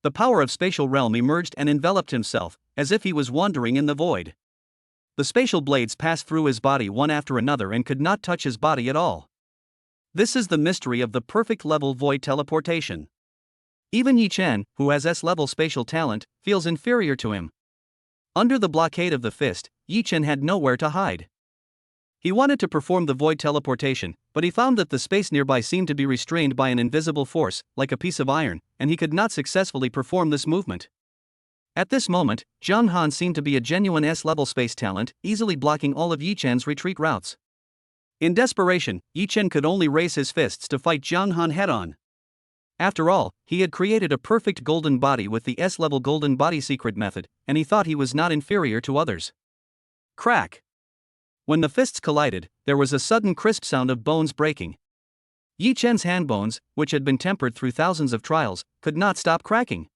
The power of spatial realm emerged and enveloped himself, as if he was wandering in the void. The spatial blades passed through his body one after another and could not touch his body at all. This is the mystery of the perfect level void teleportation. Even Yi Chen, who has S-level spatial talent, feels inferior to him. Under the blockade of the fist, Yi Chen had nowhere to hide. He wanted to perform the void teleportation, but he found that the space nearby seemed to be restrained by an invisible force, like a piece of iron, and he could not successfully perform this movement. At this moment, Zhang Han seemed to be a genuine S-level space talent, easily blocking all of Yi Chen's retreat routes. In desperation, Yi Chen could only raise his fists to fight Zhang Han head-on. After all, he had created a perfect golden body with the S-level golden body secret method, and he thought he was not inferior to others. Crack! When the fists collided, there was a sudden crisp sound of bones breaking. Yi Chen's hand bones, which had been tempered through thousands of trials, could not stop cracking.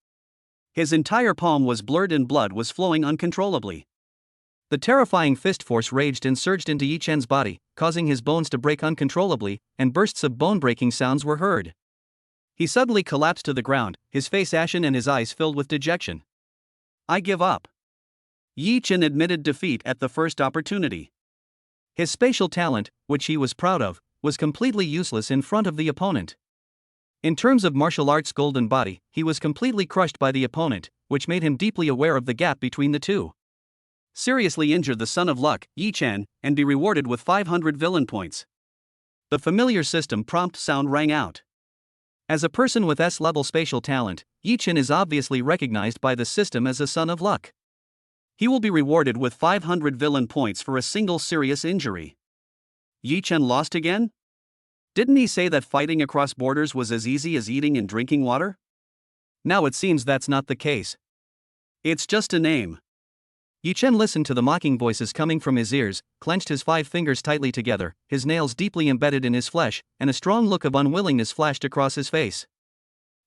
His entire palm was blurred and blood was flowing uncontrollably. The terrifying fist force raged and surged into Yi Chen's body, causing his bones to break uncontrollably, and bursts of bone-breaking sounds were heard. He suddenly collapsed to the ground, his face ashen and his eyes filled with dejection. I give up. Yi Chen admitted defeat at the first opportunity. His spatial talent, which he was proud of, was completely useless in front of the opponent. In terms of martial arts golden body, he was completely crushed by the opponent, which made him deeply aware of the gap between the two. Seriously injure the son of luck, Yi Chen, and be rewarded with 500 villain points. The familiar system prompt sound rang out. As a person with S-level spatial talent, Yi Chen is obviously recognized by the system as a son of luck. He will be rewarded with 500 villain points for a single serious injury. Yi Chen lost again? Didn't he say that fighting across borders was as easy as eating and drinking water? Now it seems that's not the case. It's just a name. Yi Chen listened to the mocking voices coming from his ears, clenched his 5 fingers tightly together, his nails deeply embedded in his flesh, and a strong look of unwillingness flashed across his face.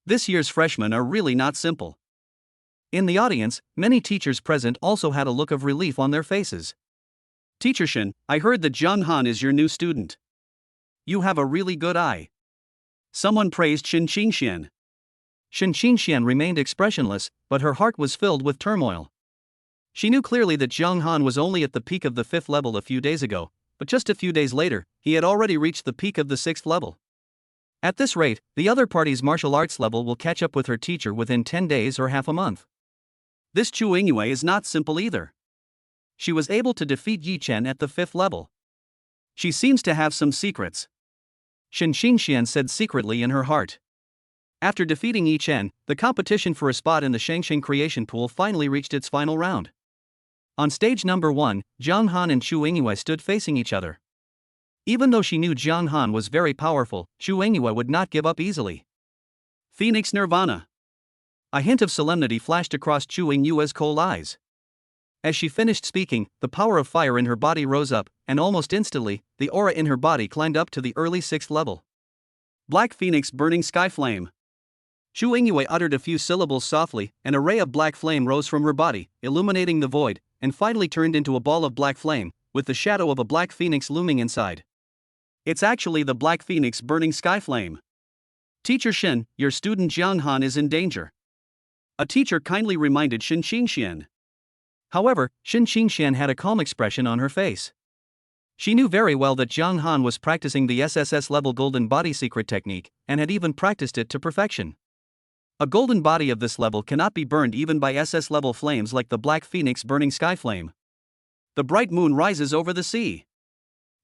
This year's freshmen are really not simple. In the audience, many teachers present also had a look of relief on their faces. Teacher Shin, I heard that Zhang Han is your new student. You have a really good eye. Someone praised Shin Qingxian. Shin Qingxian remained expressionless, but her heart was filled with turmoil. She knew clearly that Zhang Han was only at the peak of the 5th level a few days ago, but just a few days later, he had already reached the peak of the 6th level. At this rate, the other party's martial arts level will catch up with her teacher within 10 days or half a month. This Chu Yingyue is not simple either. She was able to defeat Yi Chen at the 5th level. She seems to have some secrets. Shin Qingxian said secretly in her heart. After defeating Yi Chen, the competition for a spot in the Shangxing creation pool finally reached its final round. On stage number 1, Zhang Han and Chu Yingyue stood facing each other. Even though she knew Zhang Han was very powerful, Chu Yingyue would not give up easily. Phoenix Nirvana. A hint of solemnity flashed across Chu Yingyue's cold eyes. As she finished speaking, the power of fire in her body rose up, and almost instantly, the aura in her body climbed up to the early 6th level. Black Phoenix Burning Sky Flame. Chu Yingyue uttered a few syllables softly, and a ray of black flame rose from her body, illuminating the void, and finally turned into a ball of black flame, with the shadow of a black phoenix looming inside. It's actually the Black Phoenix Burning Sky Flame. Teacher Shin, your student Zhang Han is in danger. A teacher kindly reminded Shin Qingxian. However, Shin Qingxian had a calm expression on her face. She knew very well that Zhang Han was practicing the SSS level Golden Body secret technique, and had even practiced it to perfection. A golden body of this level cannot be burned even by SS level flames like the Black Phoenix Burning Sky Flame. The bright moon rises over the sea.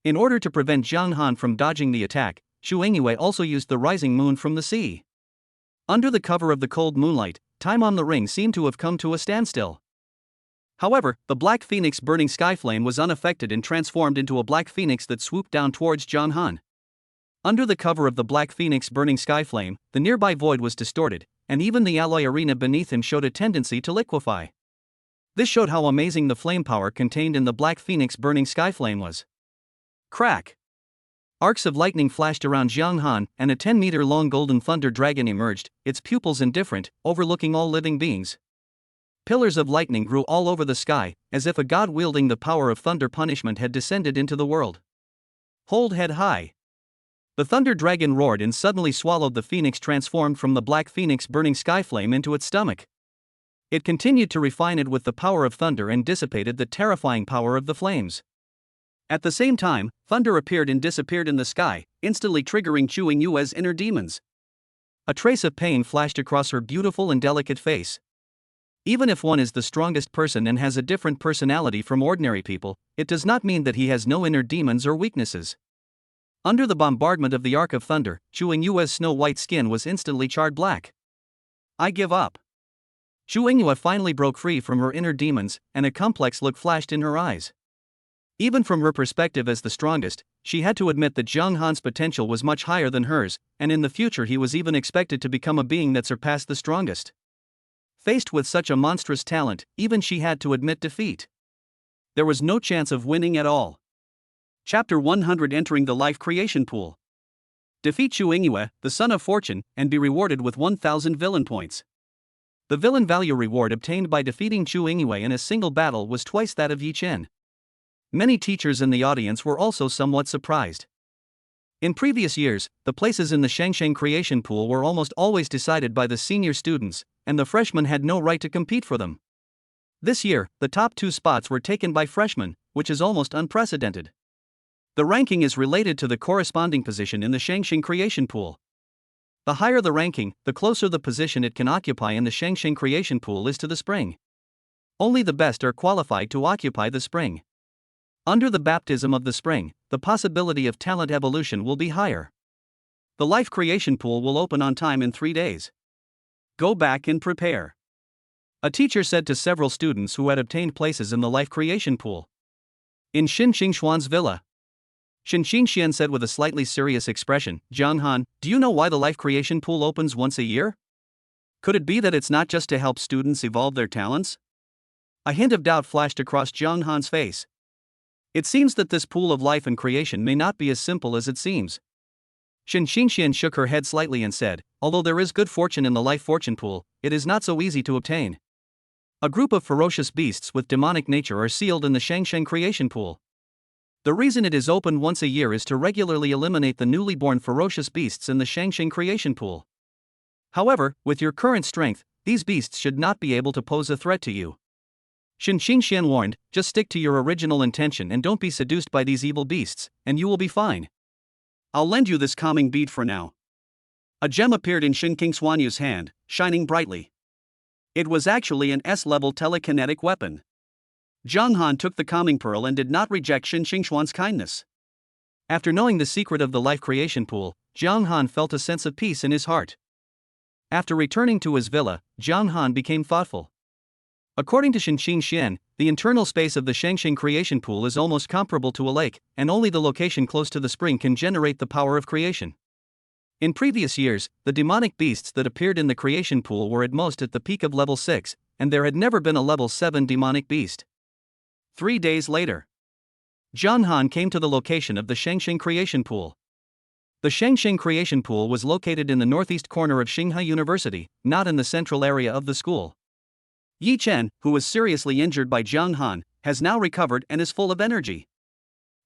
In order to prevent Zhang Han from dodging the attack, Chu Yingyue also used the rising moon from the sea. Under the cover of the cold moonlight, time on the ring seemed to have come to a standstill. However, the Black Phoenix Burning Sky Flame was unaffected and transformed into a black phoenix that swooped down towards Zhang Han. Under the cover of the Black Phoenix Burning Sky Flame, the nearby void was distorted, and even the alloy arena beneath him showed a tendency to liquefy. This showed how amazing the flame power contained in the Black Phoenix Burning Sky Flame was. Crack! Arcs of lightning flashed around Zhang Han, and a 10-meter-long golden thunder dragon emerged, its pupils indifferent, overlooking all living beings. Pillars of lightning grew all over the sky, as if a god wielding the power of thunder punishment had descended into the world. Hold head high. The thunder dragon roared and suddenly swallowed the phoenix transformed from the Black Phoenix Burning Sky Flame into its stomach. It continued to refine it with the power of thunder and dissipated the terrifying power of the flames. At the same time, thunder appeared and disappeared in the sky, instantly triggering Chu Yingyue's inner demons. A trace of pain flashed across her beautiful and delicate face. Even if one is the strongest person and has a different personality from ordinary people, it does not mean that he has no inner demons or weaknesses. Under the bombardment of the Arc of Thunder, Chu Yingyue's snow-white skin was instantly charred black. I give up. Chu Yingyue finally broke free from her inner demons, and a complex look flashed in her eyes. Even from her perspective as the strongest, she had to admit that Zhang Han's potential was much higher than hers, and in the future he was even expected to become a being that surpassed the strongest. Faced with such a monstrous talent, even she had to admit defeat. There was no chance of winning at all. Chapter 100 Entering the Life Creation Pool. Defeat Chu Yingyue, the Son of Fortune, and be rewarded with 1,000 villain points. The villain value reward obtained by defeating Chu Yingyue in a single battle was twice that of Yi Chen. Many teachers in the audience were also somewhat surprised. In previous years, the places in the Shangsheng creation pool were almost always decided by the senior students, and the freshmen had no right to compete for them. This year, the top 2 spots were taken by freshmen, which is almost unprecedented. The ranking is related to the corresponding position in the Shangxing creation pool. The higher the ranking, the closer the position it can occupy in the Shangxing creation pool is to the spring. Only the best are qualified to occupy the spring. Under the baptism of the spring, the possibility of talent evolution will be higher. The life creation pool will open on time in 3 days. Go back and prepare. A teacher said to several students who had obtained places in the life creation pool. In Xin Xingxuan's villa, Shin Qingxian said with a slightly serious expression, Zhang Han, do you know why the life creation pool opens once a year? Could it be that it's not just to help students evolve their talents? A hint of doubt flashed across Jiang Han's face. It seems that this pool of life and creation may not be as simple as it seems. Shen Xingxian shook her head slightly and said, although there is good fortune in the life fortune pool, it is not so easy to obtain. A group of ferocious beasts with demonic nature are sealed in the Shangsheng creation pool. The reason it is opened once a year is to regularly eliminate the newly born ferocious beasts in the Shangsheng creation pool. However, with your current strength, these beasts should not be able to pose a threat to you. Shen Xingxian warned, just stick to your original intention and don't be seduced by these evil beasts, and you will be fine. I'll lend you this calming bead for now. A gem appeared in Shen Qingshuanyu's hand, shining brightly. It was actually an S-level telekinetic weapon. Jiang Han took the calming pearl and did not reject Shen Qingshuan's kindness. After knowing the secret of the life creation pool, Jiang Han felt a sense of peace in his heart. After returning to his villa, Jiang Han became thoughtful. According to Shen Xingxian, the internal space of the Shangsheng creation pool is almost comparable to a lake, and only the location close to the spring can generate the power of creation. In previous years, the demonic beasts that appeared in the creation pool were at most at the peak of level 6, and there had never been a level 7 demonic beast. 3 days later, Jiang Han came to the location of the Shangsheng creation pool. The Shangsheng creation pool was located in the northeast corner of Xinghai University, not in the central area of the school. Yi Chen, who was seriously injured by Jiang Han, has now recovered and is full of energy.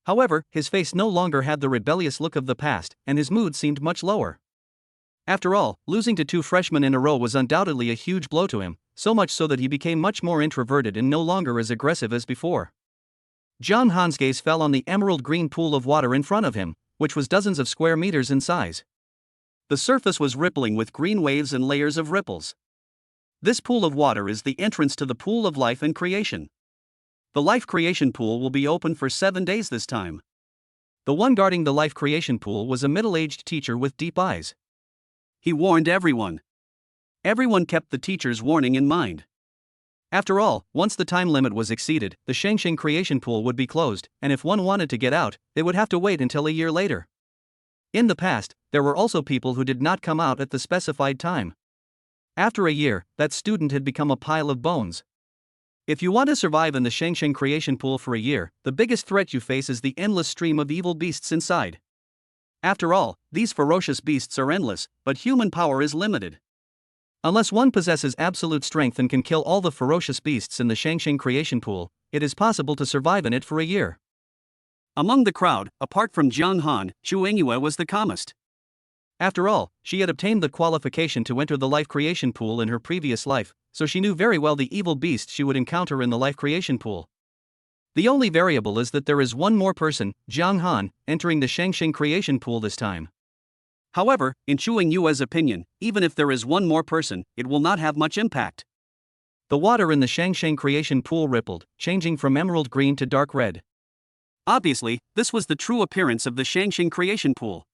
However, his face no longer had the rebellious look of the past, and his mood seemed much lower. After all, losing to 2 freshmen in a row was undoubtedly a huge blow to him, so much so that he became much more introverted and no longer as aggressive as before. Jiang Han's gaze fell on the emerald green pool of water in front of him, which was dozens of square meters in size. The surface was rippling with green waves and layers of ripples. This pool of water is the entrance to the pool of life and creation. The life creation pool will be open for 7 days this time. The one guarding the life creation pool was a middle-aged teacher with deep eyes. He warned everyone. Everyone kept the teacher's warning in mind. After all, once the time limit was exceeded, the Shangsheng creation pool would be closed, and if one wanted to get out, they would have to wait until a year later. In the past, there were also people who did not come out at the specified time. After a year, that student had become a pile of bones. If you want to survive in the Shangsheng creation pool for a year, the biggest threat you face is the endless stream of evil beasts inside. After all, these ferocious beasts are endless, but human power is limited. Unless one possesses absolute strength and can kill all the ferocious beasts in the Shangsheng creation pool, it is possible to survive in it for a year. Among the crowd, apart from Jiang Han, Zhu Yingyue was the calmest. After all, she had obtained the qualification to enter the life creation pool in her previous life, so she knew very well the evil beast she would encounter in the life creation pool. The only variable is that there is one more person, Jiang Han, entering the Shangsheng creation pool this time. However, in Zhu Yingyue's opinion, even if there is one more person, it will not have much impact. The water in the Shangsheng creation pool rippled, changing from emerald green to dark red. Obviously, this was the true appearance of the Shangsheng creation pool.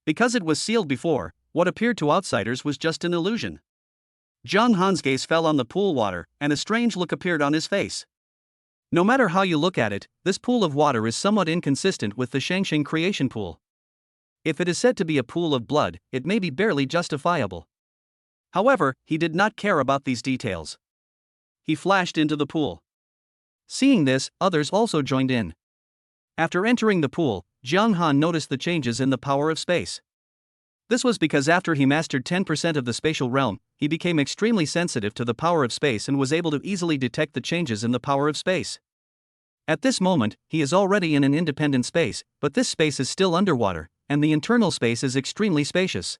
Because it was sealed before, what appeared to outsiders was just an illusion. Jiang Han's gaze fell on the pool water, and a strange look appeared on his face. No matter how you look at it, this pool of water is somewhat inconsistent with the Shangsheng creation pool. If it is said to be a pool of blood, it may be barely justifiable. However, he did not care about these details. He flashed into the pool. Seeing this, others also joined in. After entering the pool, Jiang Han noticed the changes in the power of space. This was because after he mastered 10% of the spatial realm, he became extremely sensitive to the power of space and was able to easily detect the changes in the power of space. At this moment, he is already in an independent space, but this space is still underwater, and the internal space is extremely spacious.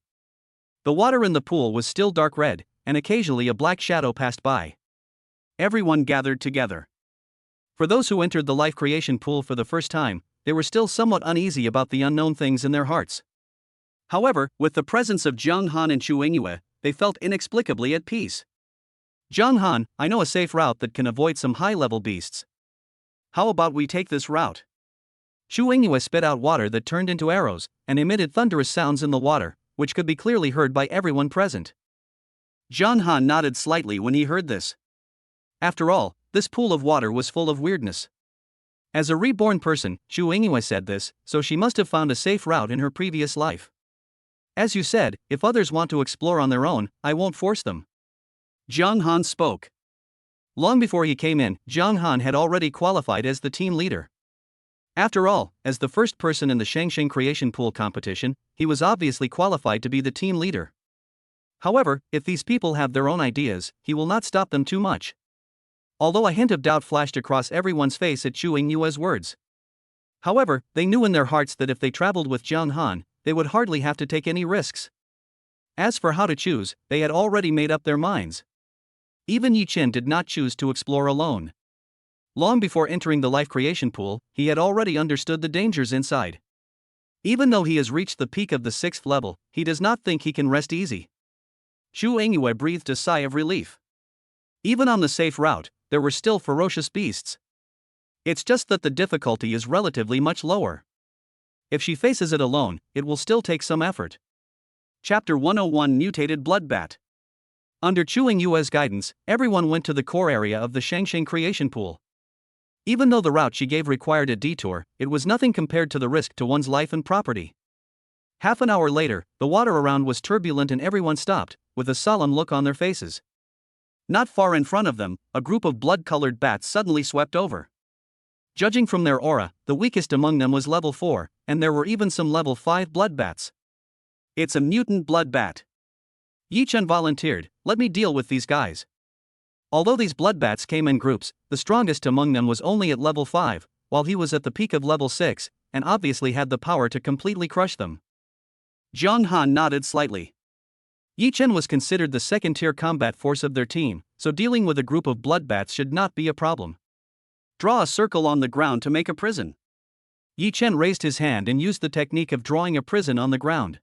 The water in the pool was still dark red, and occasionally a black shadow passed by. Everyone gathered together. For those who entered the life creation pool for the first time, they were still somewhat uneasy about the unknown things in their hearts. However, with the presence of Jiang Han and Zhu Yingyue, they felt inexplicably at peace. Jiang Han, I know a safe route that can avoid some high-level beasts. How about we take this route? Zhu Yingyue spit out water that turned into arrows, and emitted thunderous sounds in the water, which could be clearly heard by everyone present. Jiang Han nodded slightly when he heard this. After all, this pool of water was full of weirdness. As a reborn person, Zhu Yingyue said this, so she must have found a safe route in her previous life. As you said, if others want to explore on their own, I won't force them. Jiang Han spoke. Long before he came in, Jiang Han had already qualified as the team leader. After all, as the first person in the Shangsheng Creation Pool competition, he was obviously qualified to be the team leader. However, if these people have their own ideas, he will not stop them too much. Although a hint of doubt flashed across everyone's face at Chu Yingyue's words. However, they knew in their hearts that if they traveled with Jiang Han, they would hardly have to take any risks. As for how to choose, they had already made up their minds. Even Yi Chen did not choose to explore alone. Long before entering the life creation pool, he had already understood the dangers inside. Even though he has reached the peak of the 6th level, he does not think he can rest easy. Chu Yingyue breathed a sigh of relief. Even on the safe route, there were still ferocious beasts. It's just that the difficulty is relatively much lower. If she faces it alone, it will still take some effort. Chapter 101 Mutated Bloodbat. Under Chu Yingyue's guidance, everyone went to the core area of the Shangsheng Creation Pool. Even though the route she gave required a detour, it was nothing compared to the risk to one's life and property. Half an hour later, the water around was turbulent and everyone stopped, with a solemn look on their faces. Not far in front of them, a group of blood-colored bats suddenly swept over. Judging from their aura, the weakest among them was level 4, and there were even some level 5 blood bats. It's a mutant blood bat. Yi Chen volunteered, let me deal with these guys. Although these blood bats came in groups, the strongest among them was only at level 5, while he was at the peak of level 6, and obviously had the power to completely crush them. Jiang Han nodded slightly. Yi Chen was considered the second-tier combat force of their team, so dealing with a group of blood bats should not be a problem. Draw a circle on the ground to make a prison. Yi Chen raised his hand and used the technique of drawing a prison on the ground.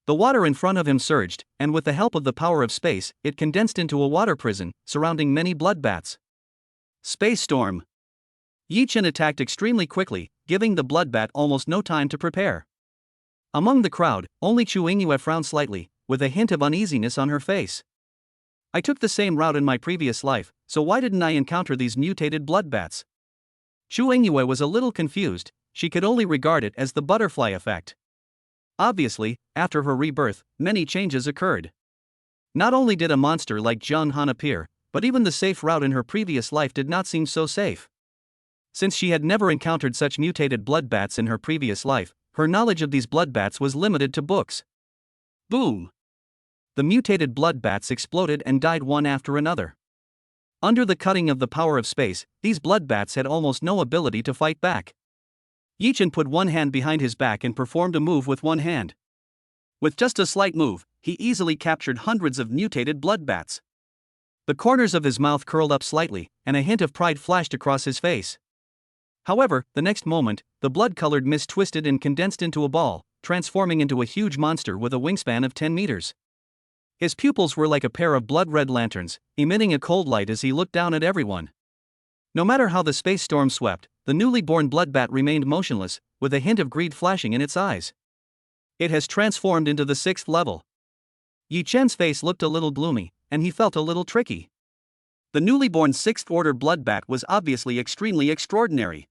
The water in front of him surged, and with the help of the power of space, it condensed into a water prison, surrounding many blood bats. Space Storm. Yi Chen attacked extremely quickly, giving the blood bat almost no time to prepare. Among the crowd, only Chu Yingyue frowned slightly, with a hint of uneasiness on her face. I took the same route in my previous life, so why didn't I encounter these mutated blood bats? Chu Yingyue was a little confused, she could only regard it as the butterfly effect. Obviously, after her rebirth, many changes occurred. Not only did a monster like Jiang Han appear, but even the safe route in her previous life did not seem so safe. Since she had never encountered such mutated blood bats in her previous life, her knowledge of these blood bats was limited to books. Boom! The mutated blood bats exploded and died one after another. Under the cutting of the power of space, these blood bats had almost no ability to fight back. Yi Chen put one hand behind his back and performed a move with one hand. With just a slight move, he easily captured hundreds of mutated blood bats. The corners of his mouth curled up slightly, and a hint of pride flashed across his face. However, the next moment, the blood-colored mist twisted and condensed into a ball, transforming into a huge monster with a wingspan of 10 meters. His pupils were like a pair of blood-red lanterns, emitting a cold light as he looked down at everyone. No matter how the space storm swept, the newly born bloodbat remained motionless, with a hint of greed flashing in its eyes. It has transformed into the 6th level. Yi Chen's face looked a little gloomy, and he felt a little tricky. The newly born 6th order bloodbat was obviously extremely extraordinary.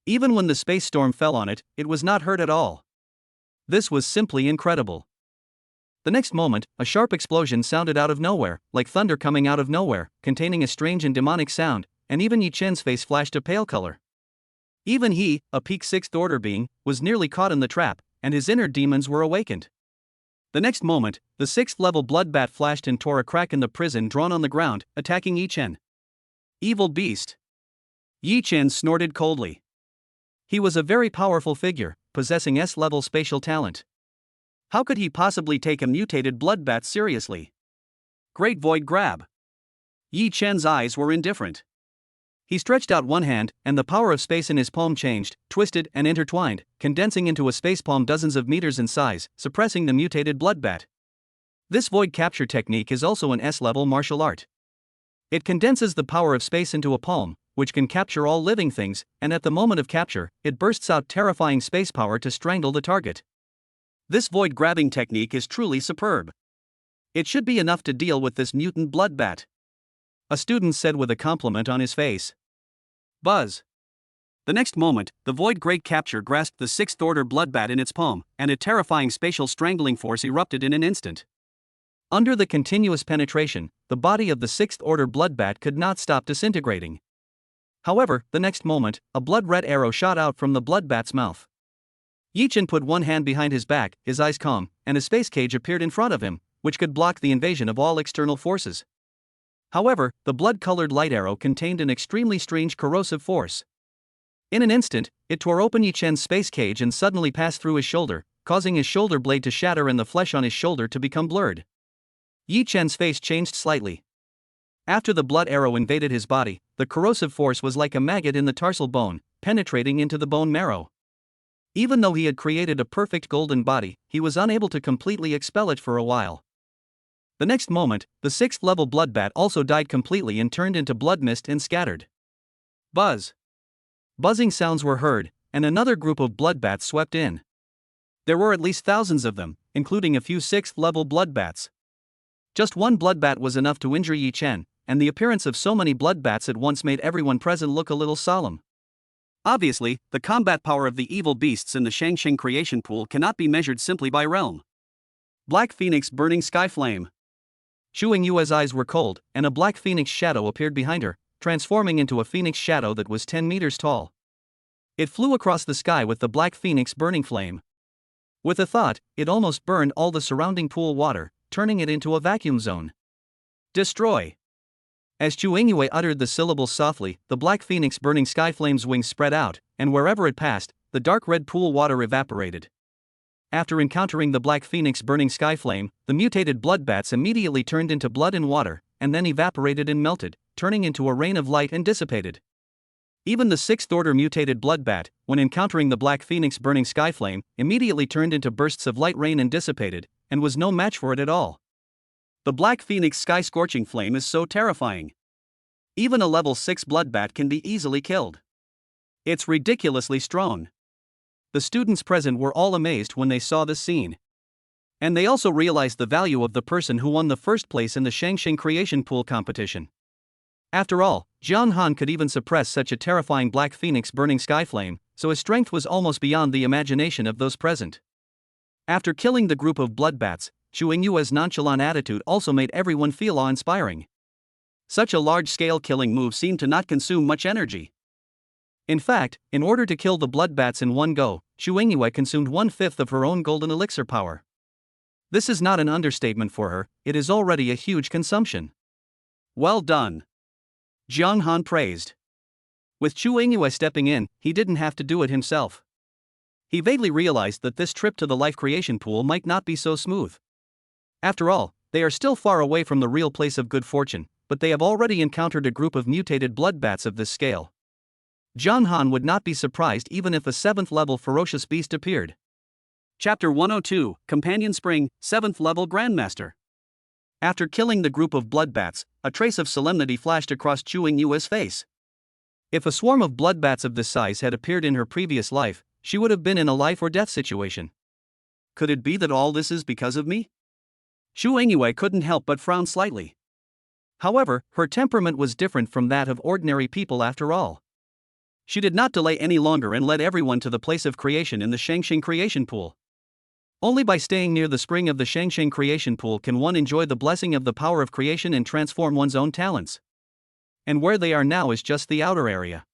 Even when the space storm fell on it, it was not hurt at all. This was simply incredible. The next moment, a sharp explosion sounded out of nowhere, like thunder coming out of nowhere, containing a strange and demonic sound, and even Yi Chen's face flashed a pale color. Even he, a peak 6th order being, was nearly caught in the trap, and his inner demons were awakened. The next moment, the 6th level bloodbat flashed and tore a crack in the prison drawn on the ground, attacking Yi Chen. Evil beast. Yi Chen snorted coldly. He was a very powerful figure, possessing S-level spatial talent. How could he possibly take a mutated bloodbat seriously? Great Void Grab. Yi Chen's eyes were indifferent. He stretched out one hand, and the power of space in his palm changed, twisted, and intertwined, condensing into a space palm dozens of meters in size, suppressing the mutated bloodbat. This void capture technique is also an S-level martial art. It condenses the power of space into a palm, which can capture all living things, and at the moment of capture, it bursts out terrifying space power to strangle the target. This void grabbing technique is truly superb. It should be enough to deal with this mutant bloodbat. A student said with a compliment on his face. Buzz. The next moment, the void great capture grasped the 6th order bloodbat in its palm, and a terrifying spatial strangling force erupted in an instant. Under the continuous penetration, the body of the sixth-order bloodbat could not stop disintegrating. However, the next moment, a blood-red arrow shot out from the bloodbat's mouth. Yi Chen put one hand behind his back, his eyes calm, and a space cage appeared in front of him, which could block the invasion of all external forces. However, the blood-colored light arrow contained an extremely strange corrosive force. In an instant, it tore open Yi Chen's space cage and suddenly passed through his shoulder, causing his shoulder blade to shatter and the flesh on his shoulder to become blurred. Yi Chen's face changed slightly. After the blood arrow invaded his body, the corrosive force was like a maggot in the tarsal bone, penetrating into the bone marrow. Even though he had created a perfect golden body, he was unable to completely expel it for a while. The next moment, the sixth-level bloodbat also died completely and turned into blood mist and scattered. Buzz! Buzzing sounds were heard, and another group of bloodbats swept in. There were at least thousands of them, including a few sixth-level bloodbats. Just one bloodbat was enough to injure Yi Chen, and the appearance of so many bloodbats at once made everyone present look a little solemn. Obviously, the combat power of the evil beasts in the Shangsheng creation pool cannot be measured simply by realm. Black Phoenix burning sky flame. Xu Yingyue's eyes were cold, and a black phoenix shadow appeared behind her, transforming into a phoenix shadow that was 10 meters tall. It flew across the sky with the black phoenix burning flame. With a thought, it almost burned all the surrounding pool water, turning it into a vacuum zone. Destroy! As Xu Yingyue uttered the syllables softly, the black phoenix burning sky flame's wings spread out, and wherever it passed, the dark red pool water evaporated. After encountering the black phoenix burning sky flame, the mutated bloodbats immediately turned into blood and water, and then evaporated and melted, turning into a rain of light and dissipated. Even the sixth-order mutated bloodbat, when encountering the black phoenix burning sky flame, immediately turned into bursts of light rain and dissipated, and was no match for it at all. The black phoenix sky scorching flame is so terrifying. Even a level 6 bloodbat can be easily killed. It's ridiculously strong. The students present were all amazed when they saw this scene. And they also realized the value of the person who won the first place in the Shangsheng creation pool competition. After all, Jiang Han could even suppress such a terrifying black phoenix burning sky flame, so his strength was almost beyond the imagination of those present. After killing the group of bloodbats, Xu Yingyue's nonchalant attitude also made everyone feel awe-inspiring. Such a large-scale killing move seemed to not consume much energy. In fact, in order to kill the bloodbats in one go, Xu Yingyue consumed 1/5 of her own golden elixir power. This is not an understatement for her, it is already a huge consumption. Well done! Jiang Han praised. With Xu Yingyue stepping in, he didn't have to do it himself. He vaguely realized that this trip to the life creation pool might not be so smooth. After all, they are still far away from the real place of good fortune, but they have already encountered a group of mutated bloodbats of this scale. Jiang Han would not be surprised even if a 7th-level ferocious beast appeared. Chapter 102, Companion Spring, 7th-level Grandmaster. After killing the group of bloodbats, a trace of solemnity flashed across Xu Yingyue's face. If a swarm of bloodbats of this size had appeared in her previous life, she would have been in a life-or-death situation. Could it be that all this is because of me? Xu Yingyue couldn't help but frown slightly. However, her temperament was different from that of ordinary people after all. She did not delay any longer and led everyone to the place of creation in the Shangsheng creation pool. Only by staying near the spring of the Shangsheng creation pool can one enjoy the blessing of the power of creation and transform one's own talents. And where they are now is just the outer area.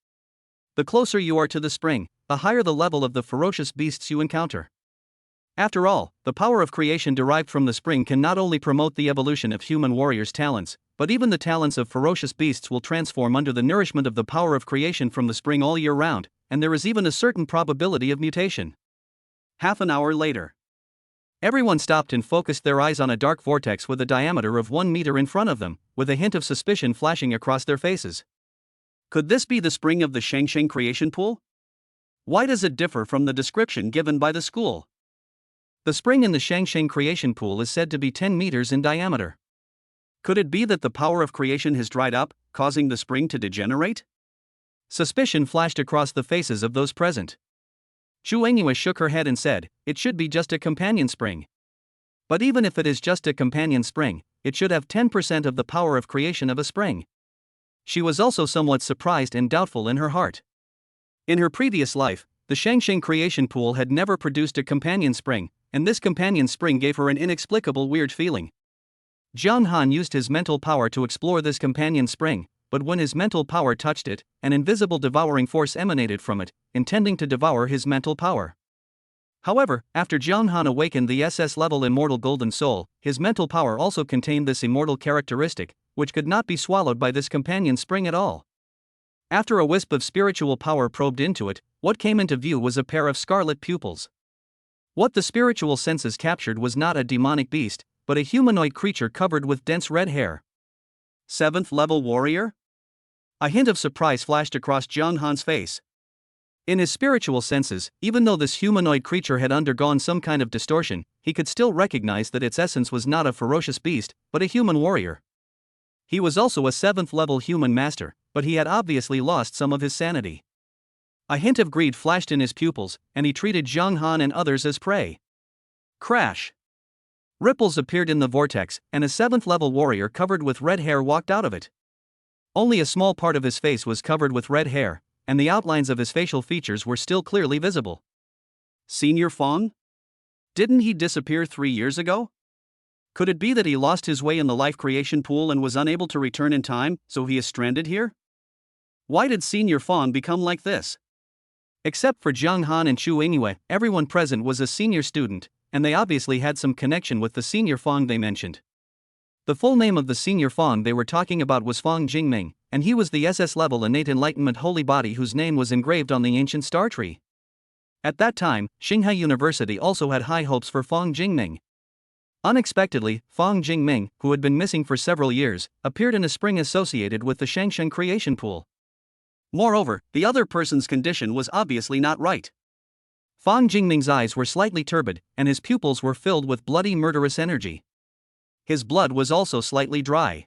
The closer you are to the spring, the higher the level of the ferocious beasts you encounter. After all, the power of creation derived from the spring can not only promote the evolution of human warriors' talents, but even the talents of ferocious beasts will transform under the nourishment of the power of creation from the spring all year round, and there is even a certain probability of mutation. Half an hour later. Everyone stopped and focused their eyes on a dark vortex with a diameter of 1 meter in front of them, with a hint of suspicion flashing across their faces. Could this be the spring of the Shangsheng creation pool? Why does it differ from the description given by the school? The spring in the Shangsheng creation pool is said to be 10 meters in diameter. Could it be that the power of creation has dried up, causing the spring to degenerate? Suspicion flashed across the faces of those present. Xu Yingyue shook her head and said, "It should be just a companion spring. But even if it is just a companion spring, it should have 10% of the power of creation of a spring." She was also somewhat surprised and doubtful in her heart. In her previous life, the Shangsheng creation pool had never produced a companion spring, and this companion spring gave her an inexplicable weird feeling. Jiang Han used his mental power to explore this companion spring, but when his mental power touched it, an invisible devouring force emanated from it, intending to devour his mental power. However, after Jiang Han awakened the SS-level immortal golden soul, his mental power also contained this immortal characteristic, which could not be swallowed by this companion spring at all. After a wisp of spiritual power probed into it, what came into view was a pair of scarlet pupils. What the spiritual senses captured was not a demonic beast, but a humanoid creature covered with dense red hair. 7th level warrior? A hint of surprise flashed across Jiang Han's face. In his spiritual senses, even though this humanoid creature had undergone some kind of distortion, he could still recognize that its essence was not a ferocious beast, but a human warrior. He was also a 7th level human master, but he had obviously lost some of his sanity. A hint of greed flashed in his pupils, and he treated Jiang Han and others as prey. Crash! Ripples appeared in the vortex, and a 7th level warrior covered with red hair walked out of it. Only a small part of his face was covered with red hair, and the outlines of his facial features were still clearly visible. Senior Fong? Didn't he disappear 3 years ago? Could it be that he lost his way in the life creation pool and was unable to return in time, so he is stranded here? Why did Senior Fong become like this? Except for Jiang Han and Chu Yingyue, everyone present was a senior student, and they obviously had some connection with the Senior Fong they mentioned. The full name of the Senior Fong they were talking about was Fong Jingming, and he was the SS-level innate enlightenment holy body whose name was engraved on the ancient star tree. At that time, Tsinghai University also had high hopes for Fong Jingming. Unexpectedly, Fong Jingming, who had been missing for several years, appeared in a spring associated with the Shangsheng creation pool. Moreover, the other person's condition was obviously not right. Fong Jingming's eyes were slightly turbid, and his pupils were filled with bloody murderous energy. His blood was also slightly dry.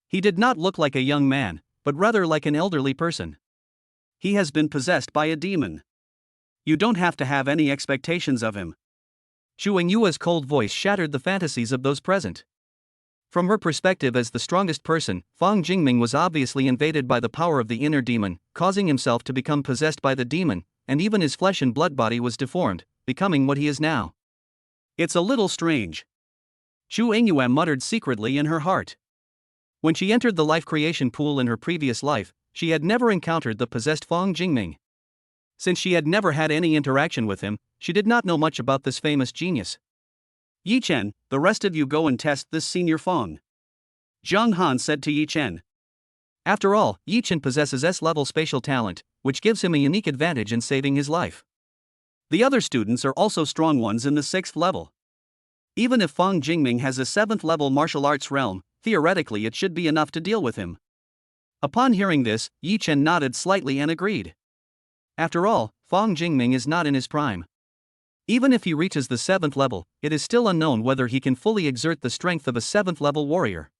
He did not look like a young man, but rather like an elderly person. He has been possessed by a demon. You don't have to have any expectations of him. Chu Yingyue's cold voice shattered the fantasies of those present. From her perspective as the strongest person, Fong Jingming was obviously invaded by the power of the inner demon, causing himself to become possessed by the demon, and even his flesh and blood body was deformed, becoming what he is now. It's a little strange. Chu Yingyue muttered secretly in her heart. When she entered the life creation pool in her previous life, she had never encountered the possessed Fong Jingming. Since she had never had any interaction with him, she did not know much about this famous genius. Yi Chen, the rest of you go and test this Senior Fong. Jiang Han said to Yi Chen. After all, Yi Chen possesses S-level spatial talent, which gives him a unique advantage in saving his life. The other students are also strong ones in the 6th level. Even if Fong Jingming has a 7th level martial arts realm, theoretically it should be enough to deal with him. Upon hearing this, Yi Chen nodded slightly and agreed. After all, Fong Jingming is not in his prime. Even if he reaches the 7th level, it is still unknown whether he can fully exert the strength of a 7th level warrior.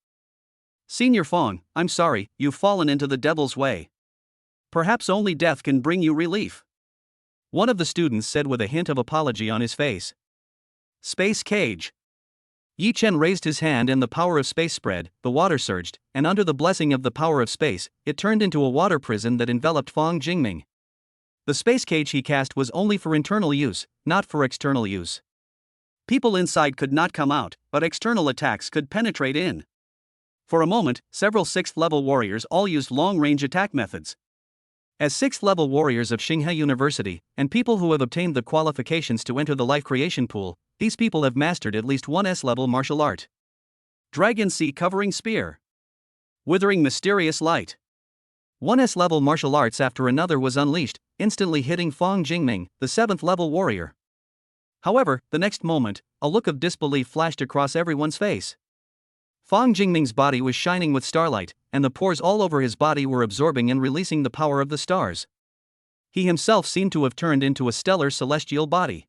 Senior Fong, I'm sorry, you've fallen into the devil's way. Perhaps only death can bring you relief. One of the students said with a hint of apology on his face. Space cage. Yi Chen raised his hand and the power of space spread, the water surged, and under the blessing of the power of space, it turned into a water prison that enveloped Fong Jingming. The space cage he cast was only for internal use, not for external use. People inside could not come out, but external attacks could penetrate in. For a moment, several 6th level warriors all used long-range attack methods. As 6th level warriors of Tsinghai University, and people who have obtained the qualifications to enter the life creation pool, these people have mastered at least one S-level martial art. Dragon Sea Covering Spear. Withering Mysterious Light. One S-level martial arts after another was unleashed, instantly hitting Fong Jingming, the 7th level warrior. However, the next moment, a look of disbelief flashed across everyone's face. Fong Jingming's body was shining with starlight, and the pores all over his body were absorbing and releasing the power of the stars. He himself seemed to have turned into a stellar celestial body.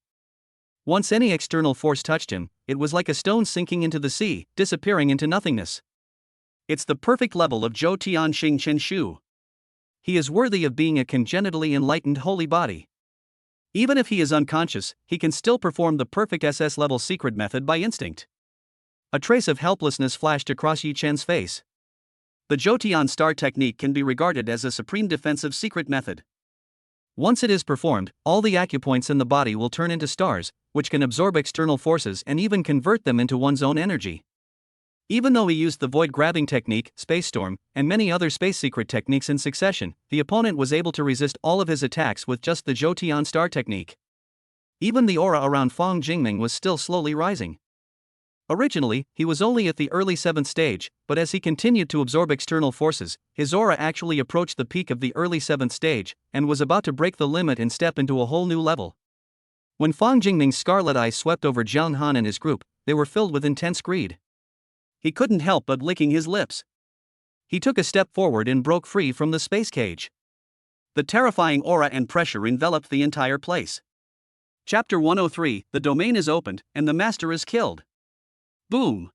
Once any external force touched him, it was like a stone sinking into the sea, disappearing into nothingness. It's the perfect level of Zhou Tianxing Chen Shu. He is worthy of being a congenitally enlightened holy body. Even if he is unconscious, he can still perform the perfect SS-level secret method by instinct. A trace of helplessness flashed across Yi Chen's face. The Zhoutian star technique can be regarded as a supreme defensive secret method. Once it is performed, all the acupoints in the body will turn into stars, which can absorb external forces and even convert them into one's own energy. Even though he used the void grabbing technique, space storm, and many other space secret techniques in succession, the opponent was able to resist all of his attacks with just the Jotian star technique. Even the aura around Fang Jingming was still slowly rising. Originally, he was only at the early 7th stage, but as he continued to absorb external forces, his aura actually approached the peak of the early 7th stage, and was about to break the limit and step into a whole new level. When Fang Jingming's scarlet eyes swept over Jiang Han and his group, they were filled with intense greed. He couldn't help but licking his lips. He took a step forward and broke free from the space cage. The terrifying aura and pressure enveloped the entire place. Chapter 103, the domain is opened, and the master is killed. Boom!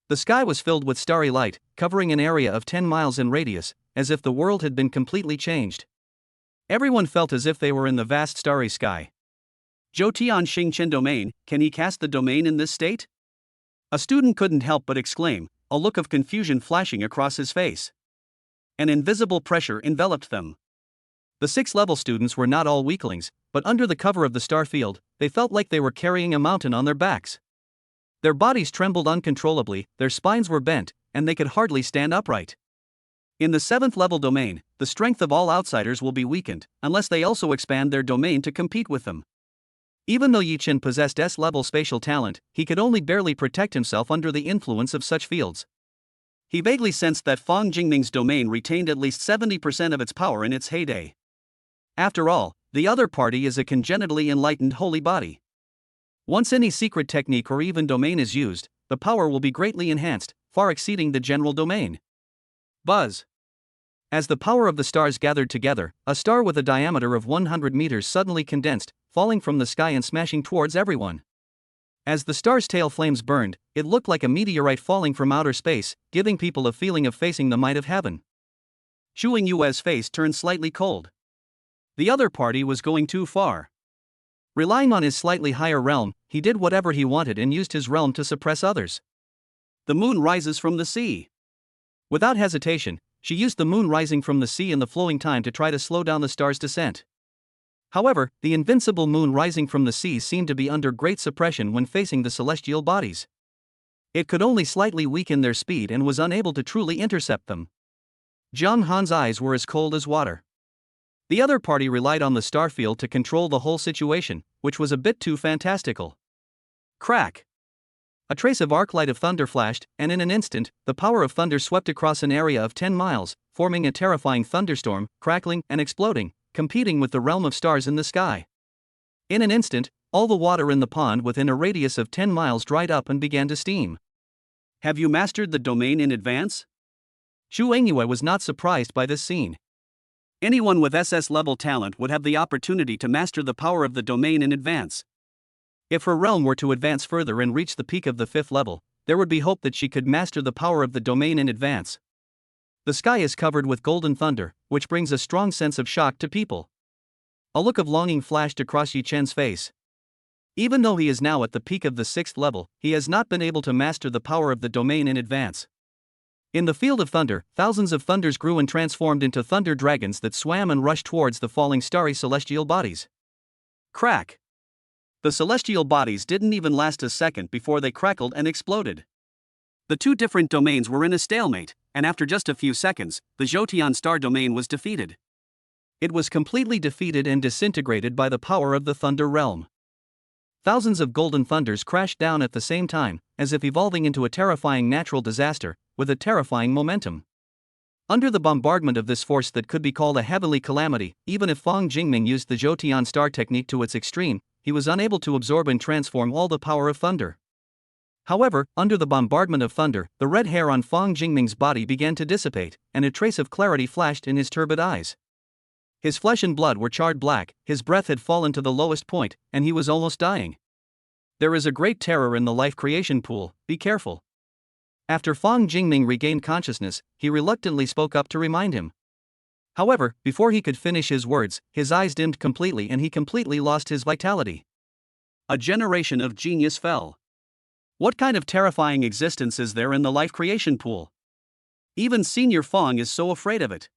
The sky was filled with starry light, covering an area of 10 miles in radius, as if the world had been completely changed. Everyone felt as if they were in the vast starry sky. Zhou Xingchen domain, can he cast the domain in this state? A student couldn't help but exclaim, a look of confusion flashing across his face. An invisible pressure enveloped them. The 6th-level students were not all weaklings, but under the cover of the star field, they felt like they were carrying a mountain on their backs. Their bodies trembled uncontrollably, their spines were bent, and they could hardly stand upright. In the 7th-level domain, the strength of all outsiders will be weakened, unless they also expand their domain to compete with them. Even though Yi Chen possessed S-level spatial talent, he could only barely protect himself under the influence of such fields. He vaguely sensed that Fang Jingming's domain retained at least 70% of its power in its heyday. After all, the other party is a congenitally enlightened holy body. Once any secret technique or even domain is used, the power will be greatly enhanced, far exceeding the general domain. Buzz! As the power of the stars gathered together, a star with a diameter of 100 meters suddenly condensed, falling from the sky and smashing towards everyone. As the star's tail flames burned, it looked like a meteorite falling from outer space, giving people a feeling of facing the might of heaven. Xu Yue's face turned slightly cold. The other party was going too far. Relying on his slightly higher realm, he did whatever he wanted and used his realm to suppress others. The moon rises from the sea. Without hesitation, she used the moon rising from the sea and the flowing time to try to slow down the star's descent. However, the invincible moon rising from the sea seemed to be under great suppression when facing the celestial bodies. It could only slightly weaken their speed and was unable to truly intercept them. Jiang Han's eyes were as cold as water. The other party relied on the star field to control the whole situation, which was a bit too fantastical. Crack! A trace of arc light of thunder flashed, and in an instant, the power of thunder swept across an area of 10 miles, forming a terrifying thunderstorm, crackling and exploding, competing with the realm of stars in the sky. In an instant, all the water in the pond within a radius of 10 miles dried up and began to steam. Have you mastered the domain in advance? Xu Engyue was not surprised by this scene. Anyone with SS-level talent would have the opportunity to master the power of the domain in advance. If her realm were to advance further and reach the peak of the 5th level, there would be hope that she could master the power of the domain in advance. The sky is covered with golden thunder, which brings a strong sense of shock to people. A look of longing flashed across Yi Chen's face. Even though he is now at the peak of the 6th level, he has not been able to master the power of the domain in advance. In the field of thunder, thousands of thunders grew and transformed into thunder dragons that swam and rushed towards the falling starry celestial bodies. Crack! The celestial bodies didn't even last a second before they crackled and exploded. The two different domains were in a stalemate, and after just a few seconds, the Zhoutian star domain was defeated. It was completely defeated and disintegrated by the power of the Thunder Realm. Thousands of golden thunders crashed down at the same time, as if evolving into a terrifying natural disaster, with a terrifying momentum. Under the bombardment of this force that could be called a heavenly calamity, even if Fang Jingming used the Zhoutian star technique to its extreme, he was unable to absorb and transform all the power of thunder. However, under the bombardment of thunder, the red hair on Fang Jingming's body began to dissipate, and a trace of clarity flashed in his turbid eyes. His flesh and blood were charred black, his breath had fallen to the lowest point, and he was almost dying. There is a great terror in the life creation pool, be careful. After Fang Jingming regained consciousness, he reluctantly spoke up to remind him. However, before he could finish his words, his eyes dimmed completely and he completely lost his vitality. A generation of genius fell. What kind of terrifying existence is there in the life creation pool? Even Senior Fang is so afraid of it.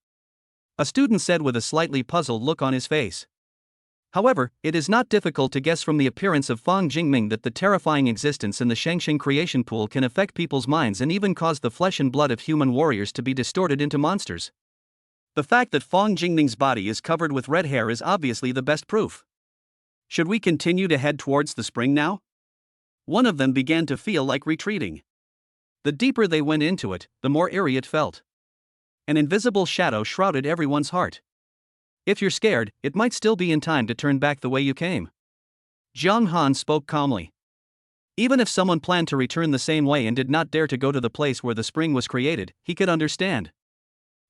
A student said with a slightly puzzled look on his face. However, it is not difficult to guess from the appearance of Fang Jingming that the terrifying existence in the Shangxing creation pool can affect people's minds and even cause the flesh and blood of human warriors to be distorted into monsters. The fact that Fang Jingming's body is covered with red hair is obviously the best proof. Should we continue to head towards the spring now? One of them began to feel like retreating. The deeper they went into it, the more eerie it felt. An invisible shadow shrouded everyone's heart. If you're scared, it might still be in time to turn back the way you came. Jiang Han spoke calmly. Even if someone planned to return the same way and did not dare to go to the place where the spring was created, he could understand.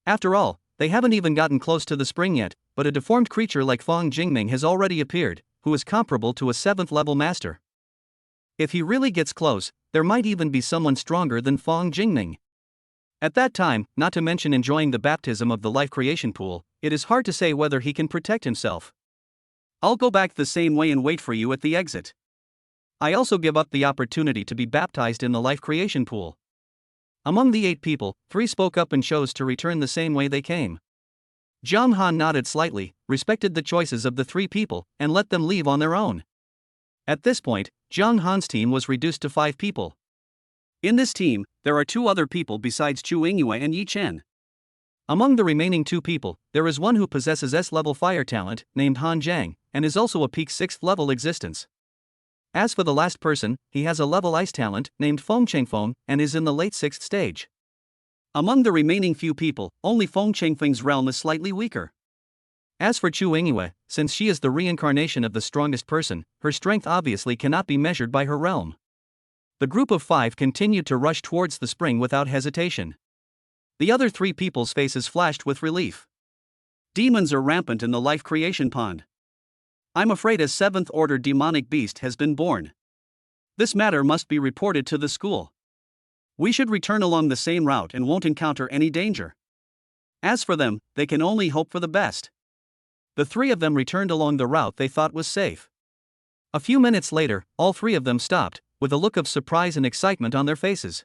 After all, they haven't even gotten close to the spring yet, but a deformed creature like Fang Jingming has already appeared, who is comparable to a 7th level master. If he really gets close, there might even be someone stronger than Fang Jingming. At that time, not to mention enjoying the baptism of the life creation pool, it is hard to say whether he can protect himself. I'll go back the same way and wait for you at the exit. I also give up the opportunity to be baptized in the life creation pool. Among the 8 people, 3 spoke up and chose to return the same way they came. Jiang Han nodded slightly, respected the choices of the 3 people, and let them leave on their own. At this point, Jiang Han's team was reduced to 5 people. In this team, there are 2 other people besides Chu Yingyue and Yi Chen. Among the remaining 2 people, there is one who possesses S-level fire talent, named Han Jiang, and is also a peak 6th level existence. As for the last person, he has a level ice talent, named Feng Chengfeng, and is in the late 6th stage. Among the remaining few people, only Feng Chengfeng's realm is slightly weaker. As for Chu Yingyue, since she is the reincarnation of the strongest person, her strength obviously cannot be measured by her realm. The group of 5 continued to rush towards the spring without hesitation. The other 3 people's faces flashed with relief. Demons are rampant in the life creation pond. I'm afraid a 7th order demonic beast has been born. This matter must be reported to the school. We should return along the same route and won't encounter any danger. As for them, they can only hope for the best. The 3 of them returned along the route they thought was safe. A few minutes later, all 3 of them stopped, with a look of surprise and excitement on their faces.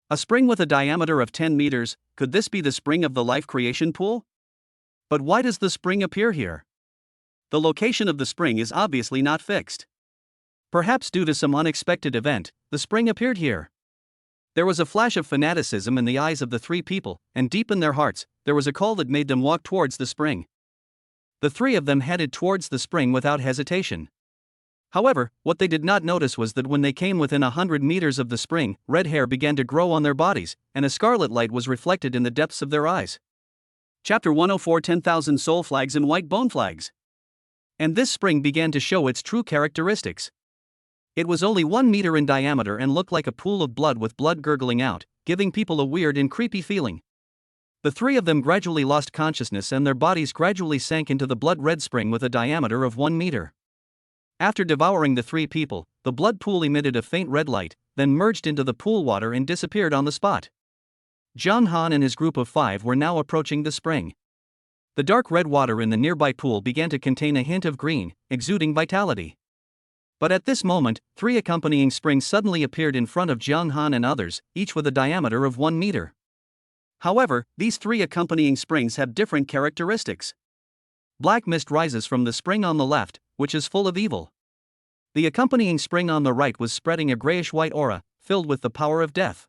A spring with a diameter of 10 meters, could this be the spring of the life creation pool? But why does the spring appear here? The location of the spring is obviously not fixed. Perhaps due to some unexpected event, the spring appeared here. There was a flash of fanaticism in the eyes of the 3 people, and deep in their hearts, there was a call that made them walk towards the spring. The 3 of them headed towards the spring without hesitation. However, what they did not notice was that when they came within 100 meters of the spring, red hair began to grow on their bodies, and a scarlet light was reflected in the depths of their eyes. Chapter 104 10,000 Soul Flags and White Bone Flags. And this spring began to show its true characteristics. It was only 1 meter in diameter and looked like a pool of blood with blood gurgling out, giving people a weird and creepy feeling. The 3 of them gradually lost consciousness and their bodies gradually sank into the blood-red spring with a diameter of 1 meter. After devouring the 3 people, the blood pool emitted a faint red light, then merged into the pool water and disappeared on the spot. Jiang Han and his group of 5 were now approaching the spring. The dark red water in the nearby pool began to contain a hint of green, exuding vitality. But at this moment, 3 accompanying springs suddenly appeared in front of Jiang Han and others, each with a diameter of 1 meter. However, these 3 accompanying springs have different characteristics. Black mist rises from the spring on the left, which is full of evil. The accompanying spring on the right was spreading a grayish-white aura, filled with the power of death.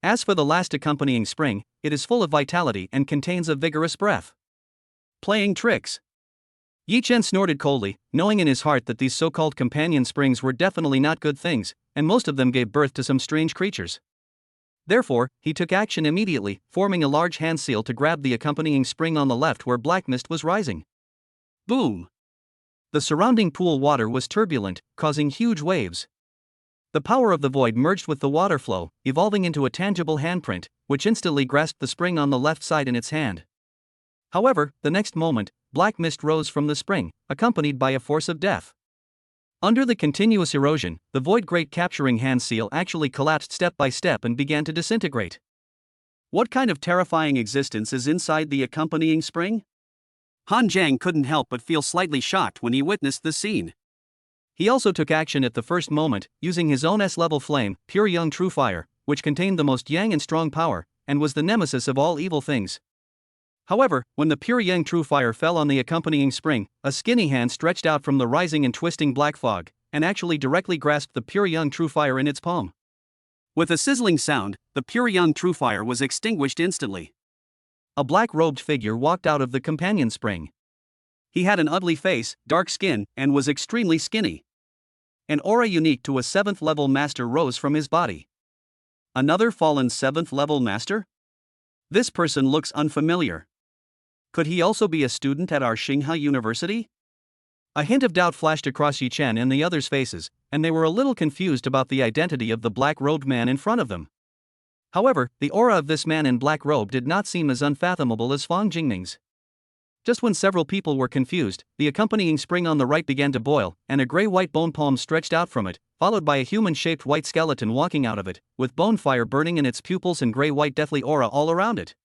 As for the last accompanying spring, it is full of vitality and contains a vigorous breath. Playing tricks. Yi Chen snorted coldly, knowing in his heart that these so-called companion springs were definitely not good things, and most of them gave birth to some strange creatures. Therefore, he took action immediately, forming a large hand seal to grab the accompanying spring on the left where black mist was rising. Boom! The surrounding pool water was turbulent, causing huge waves. The power of the void merged with the water flow, evolving into a tangible handprint, which instantly grasped the spring on the left side in its hand. However, the next moment, black mist rose from the spring, accompanied by a force of death. Under the continuous erosion, the void great capturing hand seal actually collapsed step by step and began to disintegrate. What kind of terrifying existence is inside the accompanying spring? Han Jiang couldn't help but feel slightly shocked when he witnessed the scene. He also took action at the first moment, using his own S-level flame, pure young true fire, which contained the most yang and strong power, and was the nemesis of all evil things. However, when the pure yang true fire fell on the accompanying spring, a skinny hand stretched out from the rising and twisting black fog, and actually directly grasped the pure young true fire in its palm. With a sizzling sound, the pure young true fire was extinguished instantly. A black-robed figure walked out of the companion spring. He had an ugly face, dark skin, and was extremely skinny. An aura unique to a 7th-level master rose from his body. Another fallen 7th-level master? This person looks unfamiliar. Could he also be a student at our Xinghe University? A hint of doubt flashed across Yi Chen and the others' faces, and they were a little confused about the identity of the black-robed man in front of them. However, the aura of this man in black robe did not seem as unfathomable as Fang Jingning's. Just when several people were confused, the accompanying spring on the right began to boil, and a gray-white bone palm stretched out from it, followed by a human-shaped white skeleton walking out of it, with bone fire burning in its pupils and gray-white deathly aura all around it.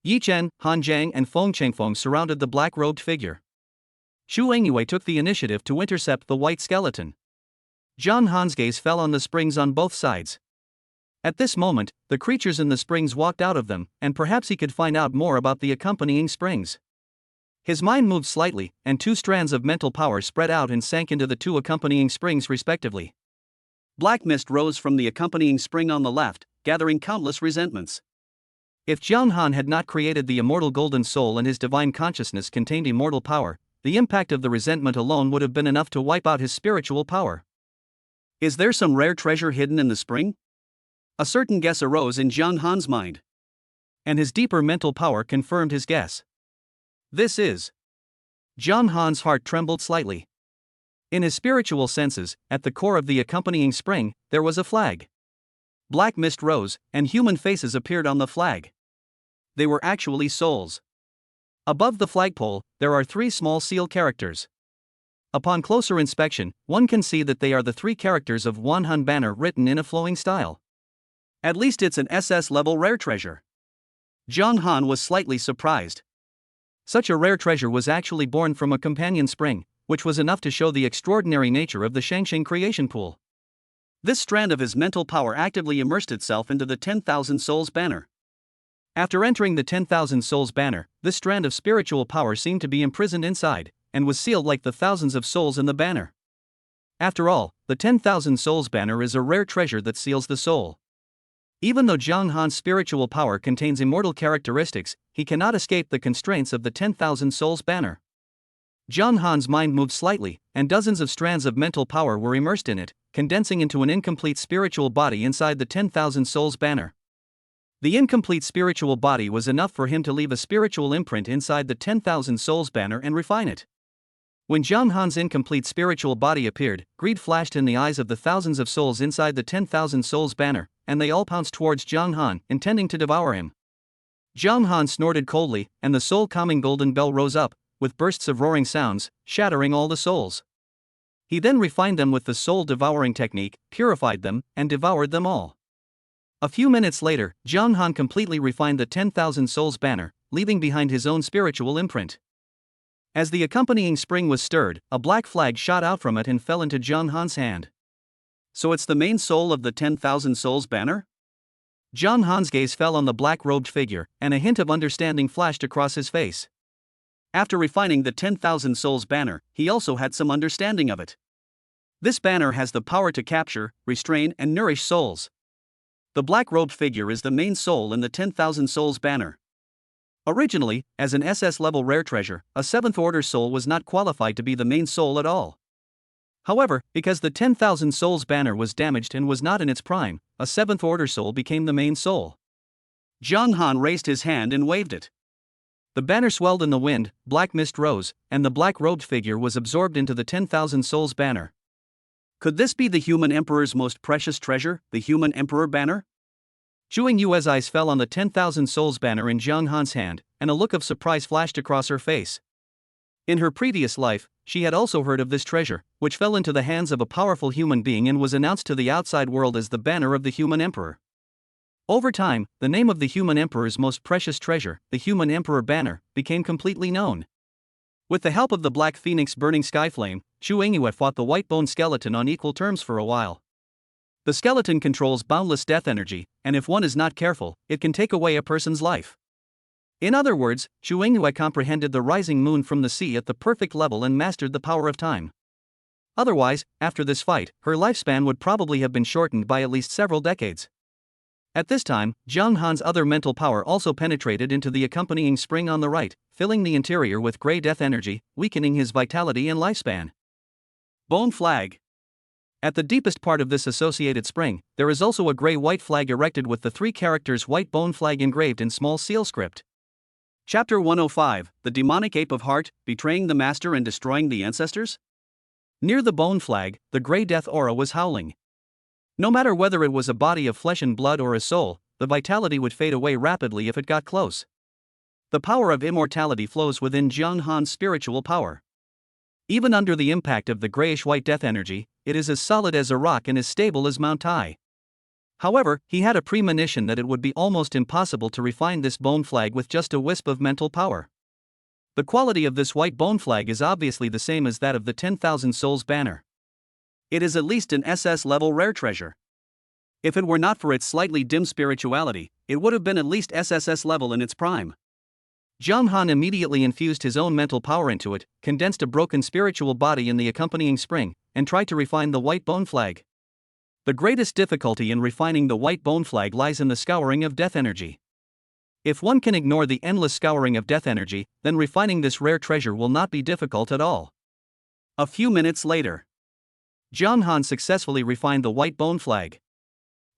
Yi Chen, Han Jiang, and Feng Chengfeng surrounded the black-robed figure. Xu Engyue took the initiative to intercept the white skeleton. Zhang Han's gaze fell on the springs on both sides. At this moment, the creatures in the springs walked out of them, and perhaps he could find out more about the accompanying springs. His mind moved slightly, and 2 strands of mental power spread out and sank into the 2 accompanying springs respectively. Black mist rose from the accompanying spring on the left, gathering countless resentments. If Zhang Han had not created the immortal golden soul and his divine consciousness contained immortal power, the impact of the resentment alone would have been enough to wipe out his spiritual power. Is there some rare treasure hidden in the spring? A certain guess arose in Zhang Han's mind. And his deeper mental power confirmed his guess. This is. Zhang Han's heart trembled slightly. In his spiritual senses, at the core of the accompanying spring, there was a flag. Black mist rose, and human faces appeared on the flag. They were actually souls. Above the flagpole, there are 3 small seal characters. Upon closer inspection, one can see that they are the 3 characters of Wanhun banner written in a flowing style. At least it's an SS-level rare treasure. Zhang Han was slightly surprised. Such a rare treasure was actually born from a companion spring, which was enough to show the extraordinary nature of the Shangxing creation pool. This strand of his mental power actively immersed itself into the 10,000 Souls banner. After entering the 10,000 Souls banner, this strand of spiritual power seemed to be imprisoned inside, and was sealed like the thousands of souls in the banner. After all, the 10,000 Souls banner is a rare treasure that seals the soul. Even though Zhang Han's spiritual power contains immortal characteristics, he cannot escape the constraints of the 10,000 Souls banner. Zhang Han's mind moved slightly, and dozens of strands of mental power were immersed in it, condensing into an incomplete spiritual body inside the 10,000 Souls banner. The incomplete spiritual body was enough for him to leave a spiritual imprint inside the 10,000 Souls banner and refine it. When Zhang Han's incomplete spiritual body appeared, greed flashed in the eyes of the thousands of souls inside the 10,000 Souls banner, and they all pounced towards Zhang Han, intending to devour him. Zhang Han snorted coldly, and the soul-calming golden bell rose up, with bursts of roaring sounds, shattering all the souls. He then refined them with the soul-devouring technique, purified them, and devoured them all. A few minutes later, Zhang Han completely refined the 10,000 Souls banner, leaving behind his own spiritual imprint. As the accompanying spring was stirred, a black flag shot out from it and fell into Zhang Han's hand. So it's the main soul of the 10,000 Souls banner? Zhang Han's gaze fell on the black-robed figure, and a hint of understanding flashed across his face. After refining the 10,000 Souls banner, he also had some understanding of it. This banner has the power to capture, restrain, and nourish souls. The black-robed figure is the main soul in the 10,000 Souls banner. Originally, as an SS-level rare treasure, a 7th-order soul was not qualified to be the main soul at all. However, because the 10,000 Souls banner was damaged and was not in its prime, a 7th-order soul became the main soul. Zhang Han raised his hand and waved it. The banner swelled in the wind, black mist rose, and the black-robed figure was absorbed into the 10,000 Souls banner. Could this be the human emperor's most precious treasure, the human emperor banner? Zhu Yingyue's eyes fell on the 10,000 Souls banner in Zhang Han's hand, and a look of surprise flashed across her face. In her previous life, she had also heard of this treasure, which fell into the hands of a powerful human being and was announced to the outside world as the banner of the human emperor. Over time, the name of the human emperor's most precious treasure, the human emperor banner, became completely known. With the help of the black phoenix burning skyflame, Zhu Yingyue fought the white bone skeleton on equal terms for a while. The skeleton controls boundless death energy, and if one is not careful, it can take away a person's life. In other words, Chu Yingyue comprehended the rising moon from the sea at the perfect level and mastered the power of time. Otherwise, after this fight, her lifespan would probably have been shortened by at least several decades. At this time, Zhang Han's other mental power also penetrated into the accompanying spring on the right, filling the interior with grey death energy, weakening his vitality and lifespan. Bone flag. At the deepest part of this associated spring, there is also a grey-white flag erected with the 3 characters white bone flag engraved in small seal script. Chapter 105, The Demonic Ape of Heart, Betraying the Master and Destroying the Ancestors? Near the bone flag, the grey death aura was howling. No matter whether it was a body of flesh and blood or a soul, the vitality would fade away rapidly if it got close. The power of immortality flows within Zhang Han's spiritual power. Even under the impact of the grayish-white death energy, it is as solid as a rock and as stable as Mount Tai. However, he had a premonition that it would be almost impossible to refine this bone flag with just a wisp of mental power. The quality of this white bone flag is obviously the same as that of the 10,000 Souls banner. It is at least an SS-level rare treasure. If it were not for its slightly dim spirituality, it would have been at least SSS level in its prime. Zhang Han immediately infused his own mental power into it, condensed a broken spiritual body in the accompanying spring, and tried to refine the white bone flag. The greatest difficulty in refining the white bone flag lies in the scouring of death energy. If one can ignore the endless scouring of death energy, then refining this rare treasure will not be difficult at all. A few minutes later, Zhang Han successfully refined the white bone flag.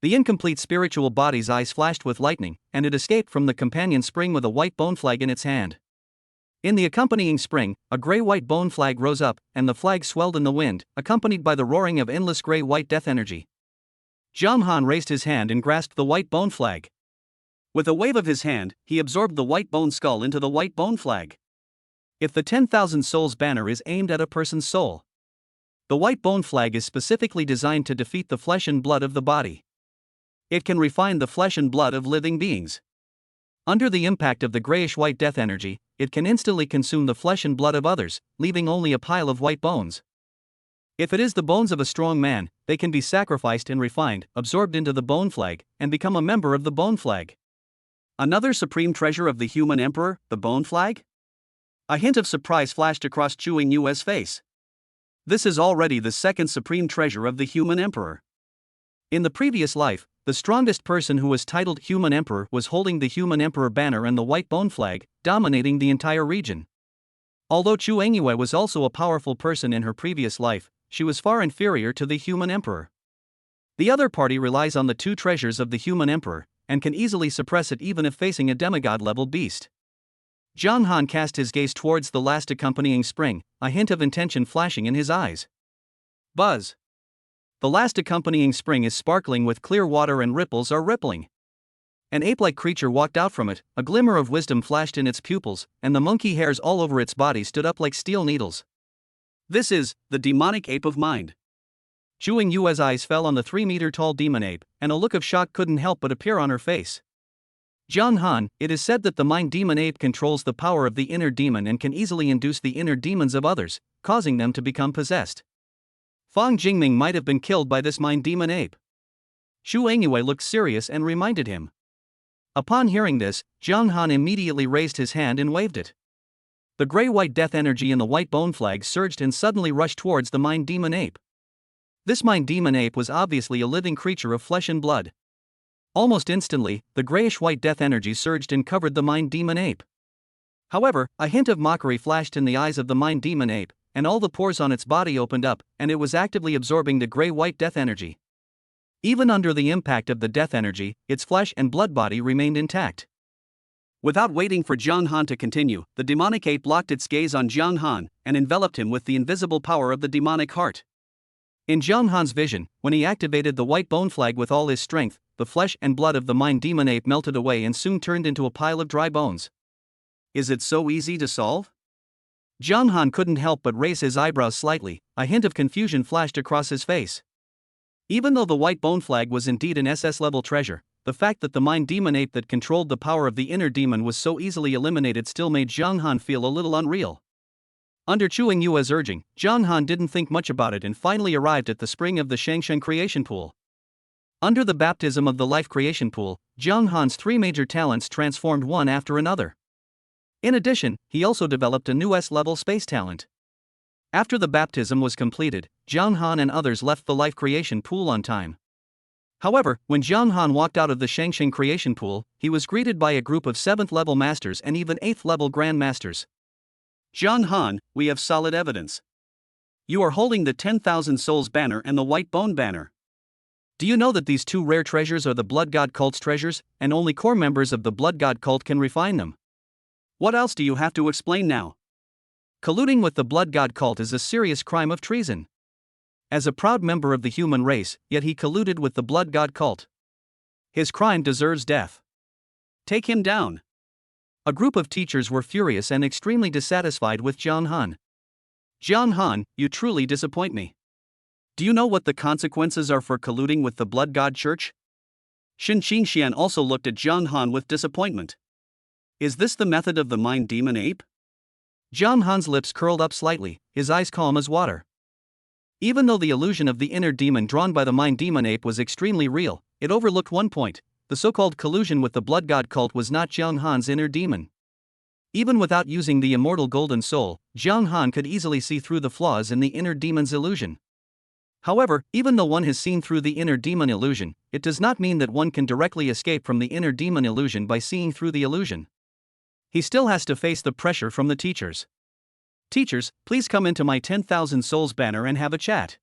The incomplete spiritual body's eyes flashed with lightning, and it escaped from the companion spring with a white bone flag in its hand. In the accompanying spring, a grey-white bone flag rose up, and the flag swelled in the wind, accompanied by the roaring of endless grey-white death energy. Zhang Han raised his hand and grasped the white bone flag. With a wave of his hand, he absorbed the white bone skull into the white bone flag. If the 10,000 Souls banner is aimed at a person's soul, the white bone flag is specifically designed to defeat the flesh and blood of the body. It can refine the flesh and blood of living beings. Under the impact of the grayish-white death energy, it can instantly consume the flesh and blood of others, leaving only a pile of white bones. If it is the bones of a strong man, they can be sacrificed and refined, absorbed into the bone flag, and become a member of the bone flag. Another supreme treasure of the human emperor, the bone flag? A hint of surprise flashed across Chu Yingyue's face. This is already the second supreme treasure of the human emperor. In the previous life, the strongest person who was titled Human Emperor was holding the Human Emperor banner and the white bone flag, dominating the entire region. Although Chu Yingyue was also a powerful person in her previous life, she was far inferior to the Human Emperor. The other party relies on the 2 treasures of the Human Emperor, and can easily suppress it even if facing a demigod-level beast. Zhang Han cast his gaze towards the last accompanying spring, a hint of intention flashing in his eyes. Buzz. The last accompanying spring is sparkling with clear water and ripples are rippling. An ape-like creature walked out from it, a glimmer of wisdom flashed in its pupils, and the monkey hairs all over its body stood up like steel needles. This is the demonic ape of mind. Chu Yingyue's eyes fell on the 3-meter-tall demon ape, and a look of shock couldn't help but appear on her face. Zhang Han, it is said that the mind demon ape controls the power of the inner demon and can easily induce the inner demons of others, causing them to become possessed. Fang Jingming might have been killed by this mind demon ape. Chu Yingyue looked serious and reminded him. Upon hearing this, Zhang Han immediately raised his hand and waved it. The grey-white death energy in the white bone flag surged and suddenly rushed towards the mind demon ape. This mind demon ape was obviously a living creature of flesh and blood. Almost instantly, the grayish-white death energy surged and covered the mind demon ape. However, a hint of mockery flashed in the eyes of the mind demon ape, and all the pores on its body opened up, and it was actively absorbing the grey-white death energy. Even under the impact of the death energy, its flesh and blood body remained intact. Without waiting for Zhang Han to continue, the demonic ape locked its gaze on Zhang Han, and enveloped him with the invisible power of the demonic heart. In Zhang Han's vision, when he activated the white bone flag with all his strength, the flesh and blood of the mind demon ape melted away and soon turned into a pile of dry bones. Is it so easy to solve? Zhang Han couldn't help but raise his eyebrows slightly, a hint of confusion flashed across his face. Even though the white bone flag was indeed an SS-level treasure, the fact that the mind demon ape that controlled the power of the inner demon was so easily eliminated still made Zhang Han feel a little unreal. Under Chu Yingyue's urging, Zhang Han didn't think much about it and finally arrived at the spring of the Shangshan creation pool. Under the baptism of the life creation pool, Zhang Han's 3 major talents transformed one after another. In addition, he also developed a new S-level space talent. After the baptism was completed, Jiang Han and others left the life creation pool on time. However, when Jiang Han walked out of the Shangxing creation pool, he was greeted by a group of 7th level masters and even 8th level grand masters. Jiang Han, we have solid evidence. You are holding the 10,000 souls banner and the white bone banner. Do you know that these two rare treasures are the Blood God cult's treasures, and only core members of the Blood God cult can refine them? What else do you have to explain now? Colluding with the Blood God cult is a serious crime of treason. As a proud member of the human race, yet he colluded with the Blood God cult. His crime deserves death. Take him down. A group of teachers were furious and extremely dissatisfied with Jiang Han. Jiang Han, you truly disappoint me. Do you know what the consequences are for colluding with the Blood God Church? Shen Qingxian also looked at Jiang Han with disappointment. Is this the method of the mind demon ape? Jiang Han's lips curled up slightly, his eyes calm as water. Even though the illusion of the inner demon drawn by the mind demon ape was extremely real, it overlooked one point: the so-called collusion with the Blood God cult was not Jiang Han's inner demon. Even without using the immortal golden soul, Jiang Han could easily see through the flaws in the inner demon's illusion. However, even though one has seen through the inner demon illusion, it does not mean that one can directly escape from the inner demon illusion by seeing through the illusion. He still has to face the pressure from the teachers. Teachers, please come into my 10,000 souls banner and have a chat.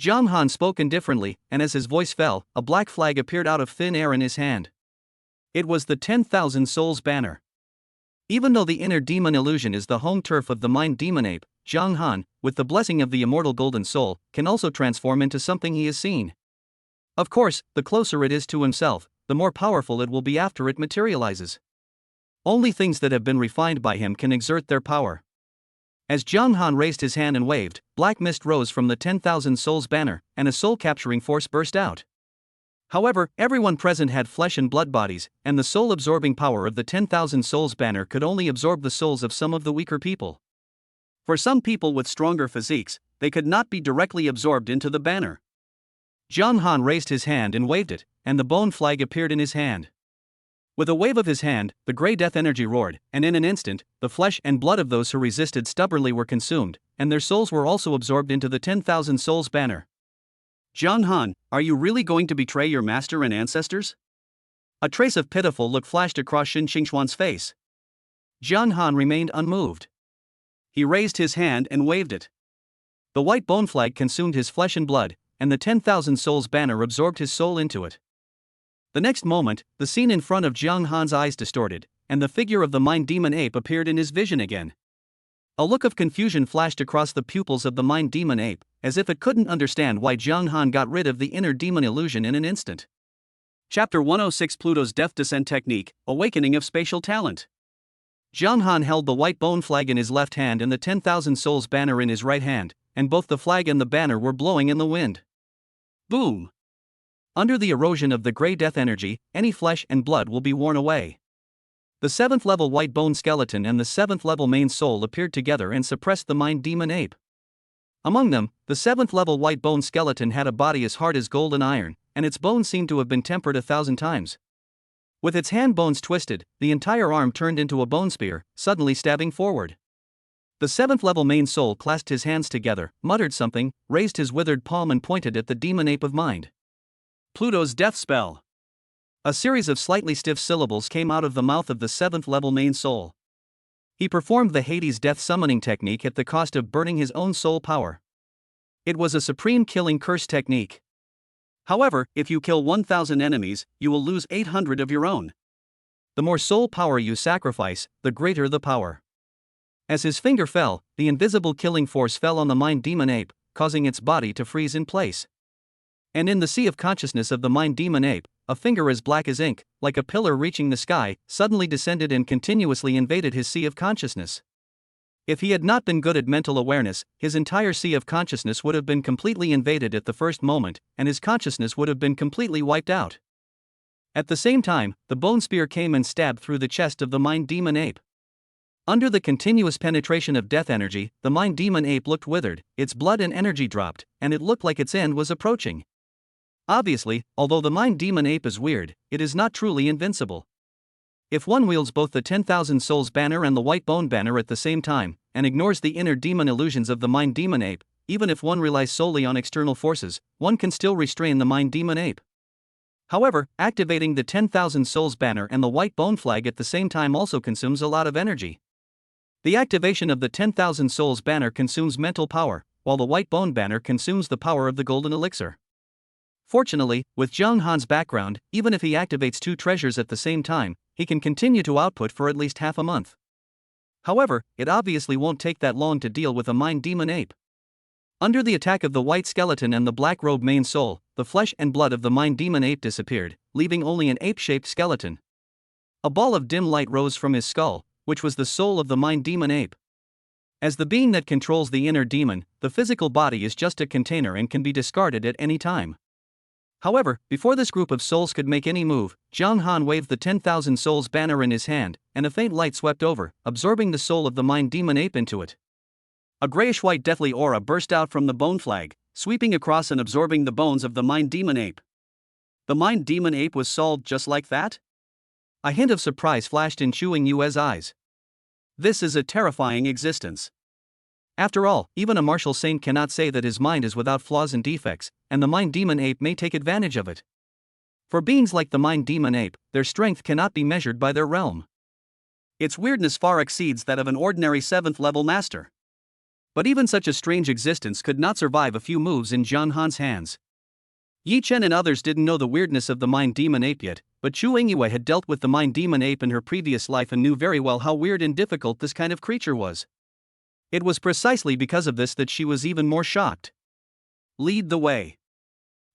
Jiang Han spoke indifferently, and as his voice fell, a black flag appeared out of thin air in his hand. It was the 10,000 souls banner. Even though the inner demon illusion is the home turf of the mind demon ape, Jiang Han, with the blessing of the immortal golden soul, can also transform into something he has seen. Of course, the closer it is to himself, the more powerful it will be after it materializes. Only things that have been refined by him can exert their power. As Jiang Han raised his hand and waved, black mist rose from the 10,000 souls banner, and a soul-capturing force burst out. However, everyone present had flesh and blood bodies, and the soul-absorbing power of the 10,000 souls banner could only absorb the souls of some of the weaker people. For some people with stronger physiques, they could not be directly absorbed into the banner. Jiang Han raised his hand and waved it, and the bone flag appeared in his hand. With a wave of his hand, the grey death energy roared, and in an instant, the flesh and blood of those who resisted stubbornly were consumed, and their souls were also absorbed into the 10,000 souls banner. Jiang Han, are you really going to betray your master and ancestors? A trace of pitiful look flashed across Shen Qingxuan's face. Jiang Han remained unmoved. He raised his hand and waved it. The white bone flag consumed his flesh and blood, and the 10,000 souls banner absorbed his soul into it. The next moment, the scene in front of Jiang Han's eyes distorted, and the figure of the mind demon ape appeared in his vision again. A look of confusion flashed across the pupils of the mind demon ape, as if it couldn't understand why Jiang Han got rid of the inner demon illusion in an instant. Chapter 106: Pluto's Death Descent Technique, Awakening of Spatial Talent. Jiang Han held the white bone flag in his left hand and the 10,000 souls banner in his right hand, and both the flag and the banner were blowing in the wind. Boom! Under the erosion of the grey death energy, any flesh and blood will be worn away. The 7th level white bone skeleton and the 7th level main soul appeared together and suppressed the mind demon ape. Among them, the 7th level white bone skeleton had a body as hard as gold and iron, and its bones seemed to have been tempered 1,000 times. With its hand bones twisted, the entire arm turned into a bone spear, suddenly stabbing forward. The 7th level main soul clasped his hands together, muttered something, raised his withered palm and pointed at the demon ape of mind. Pluto's death spell. A series of slightly stiff syllables came out of the mouth of the 7th level main soul. He performed the Hades death summoning technique at the cost of burning his own soul power. It was a supreme killing curse technique. However, if you kill 1,000 enemies, you will lose 800 of your own. The more soul power you sacrifice, the greater the power. As his finger fell, the invisible killing force fell on the mind demon ape, causing its body to freeze in place. And in the sea of consciousness of the mind demon ape, a finger as black as ink, like a pillar reaching the sky, suddenly descended and continuously invaded his sea of consciousness. If he had not been good at mental awareness, his entire sea of consciousness would have been completely invaded at the first moment, and his consciousness would have been completely wiped out. At the same time, the bone spear came and stabbed through the chest of the mind demon ape. Under the continuous penetration of death energy, the mind demon ape looked withered, its blood and energy dropped, and it looked like its end was approaching. Obviously, although the mind demon ape is weird, it is not truly invincible. If one wields both the 10,000 Souls banner and the White Bone banner at the same time, and ignores the inner demon illusions of the Mind Demon Ape, even if one relies solely on external forces, one can still restrain the Mind Demon Ape. However, activating the 10,000 Souls banner and the White Bone flag at the same time also consumes a lot of energy. The activation of the 10,000 Souls banner consumes mental power, while the White Bone banner consumes the power of the Golden Elixir. Fortunately, with Zhang Han's background, even if he activates two treasures at the same time, he can continue to output for at least half a month. However, it obviously won't take that long to deal with a Mind Demon Ape. Under the attack of the White Skeleton and the Black Robe Main Soul, the flesh and blood of the Mind Demon Ape disappeared, leaving only an ape-shaped skeleton. A ball of dim light rose from his skull, which was the soul of the Mind Demon Ape. As the being that controls the inner demon, the physical body is just a container and can be discarded at any time. However, before this group of souls could make any move, Zhang Han waved the 10,000 Souls banner in his hand, and a faint light swept over, absorbing the soul of the Mind Demon Ape into it. A grayish-white deathly aura burst out from the bone flag, sweeping across and absorbing the bones of the Mind Demon Ape. The Mind Demon Ape was solved just like that? A hint of surprise flashed in Chu Yingyue's eyes. This is a terrifying existence. After all, even a martial saint cannot say that his mind is without flaws and defects, and the Mind Demon Ape may take advantage of it. For beings like the Mind Demon Ape, their strength cannot be measured by their realm. Its weirdness far exceeds that of an ordinary 7th-level master. But even such a strange existence could not survive a few moves in Zhang Han's hands. Yi Chen and others didn't know the weirdness of the Mind Demon Ape yet, but Chu Yingyue had dealt with the Mind Demon Ape in her previous life and knew very well how weird and difficult this kind of creature was. It was precisely because of this that she was even more shocked. Lead the way.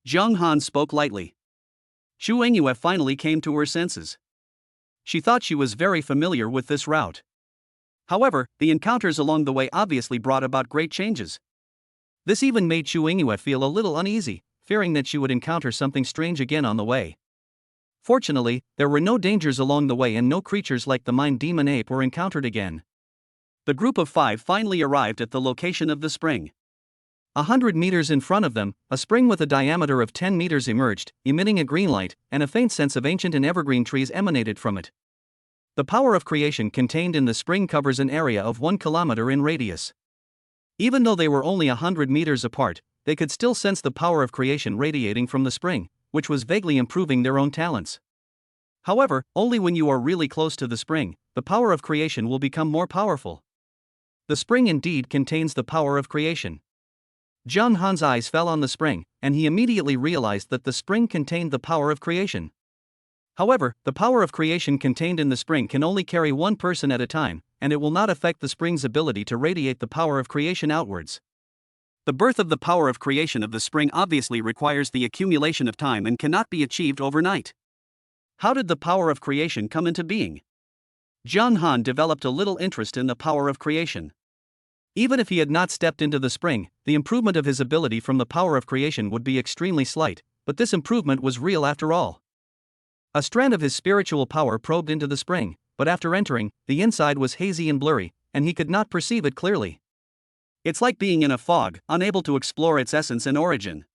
Zhang Han spoke lightly. Chu Yingyue finally came to her senses. She thought she was very familiar with this route. However, the encounters along the way obviously brought about great changes. This even made Chu Yingyue feel a little uneasy, fearing that she would encounter something strange again on the way. Fortunately, there were no dangers along the way and no creatures like the Mind Demon Ape were encountered again. The group of 5 finally arrived at the location of the spring. 100 meters in front of them, a spring with a diameter of 10 meters emerged, emitting a green light, and a faint sense of ancient and evergreen trees emanated from it. The power of creation contained in the spring covers an area of 1 kilometer in radius. Even though they were only 100 meters apart, they could still sense the power of creation radiating from the spring, which was vaguely improving their own talents. However, only when you are really close to the spring, the power of creation will become more powerful. The spring indeed contains the power of creation. Zhang Han's eyes fell on the spring, and he immediately realized that the spring contained the power of creation. However, the power of creation contained in the spring can only carry one person at a time, and it will not affect the spring's ability to radiate the power of creation outwards. The birth of the power of creation of the spring obviously requires the accumulation of time and cannot be achieved overnight. How did the power of creation come into being? Zhang Han developed a little interest in the power of creation. Even if he had not stepped into the spring, the improvement of his ability from the power of creation would be extremely slight, but this improvement was real after all. A strand of his spiritual power probed into the spring, but after entering, the inside was hazy and blurry, and he could not perceive it clearly. It's like being in a fog, unable to explore its essence and origin.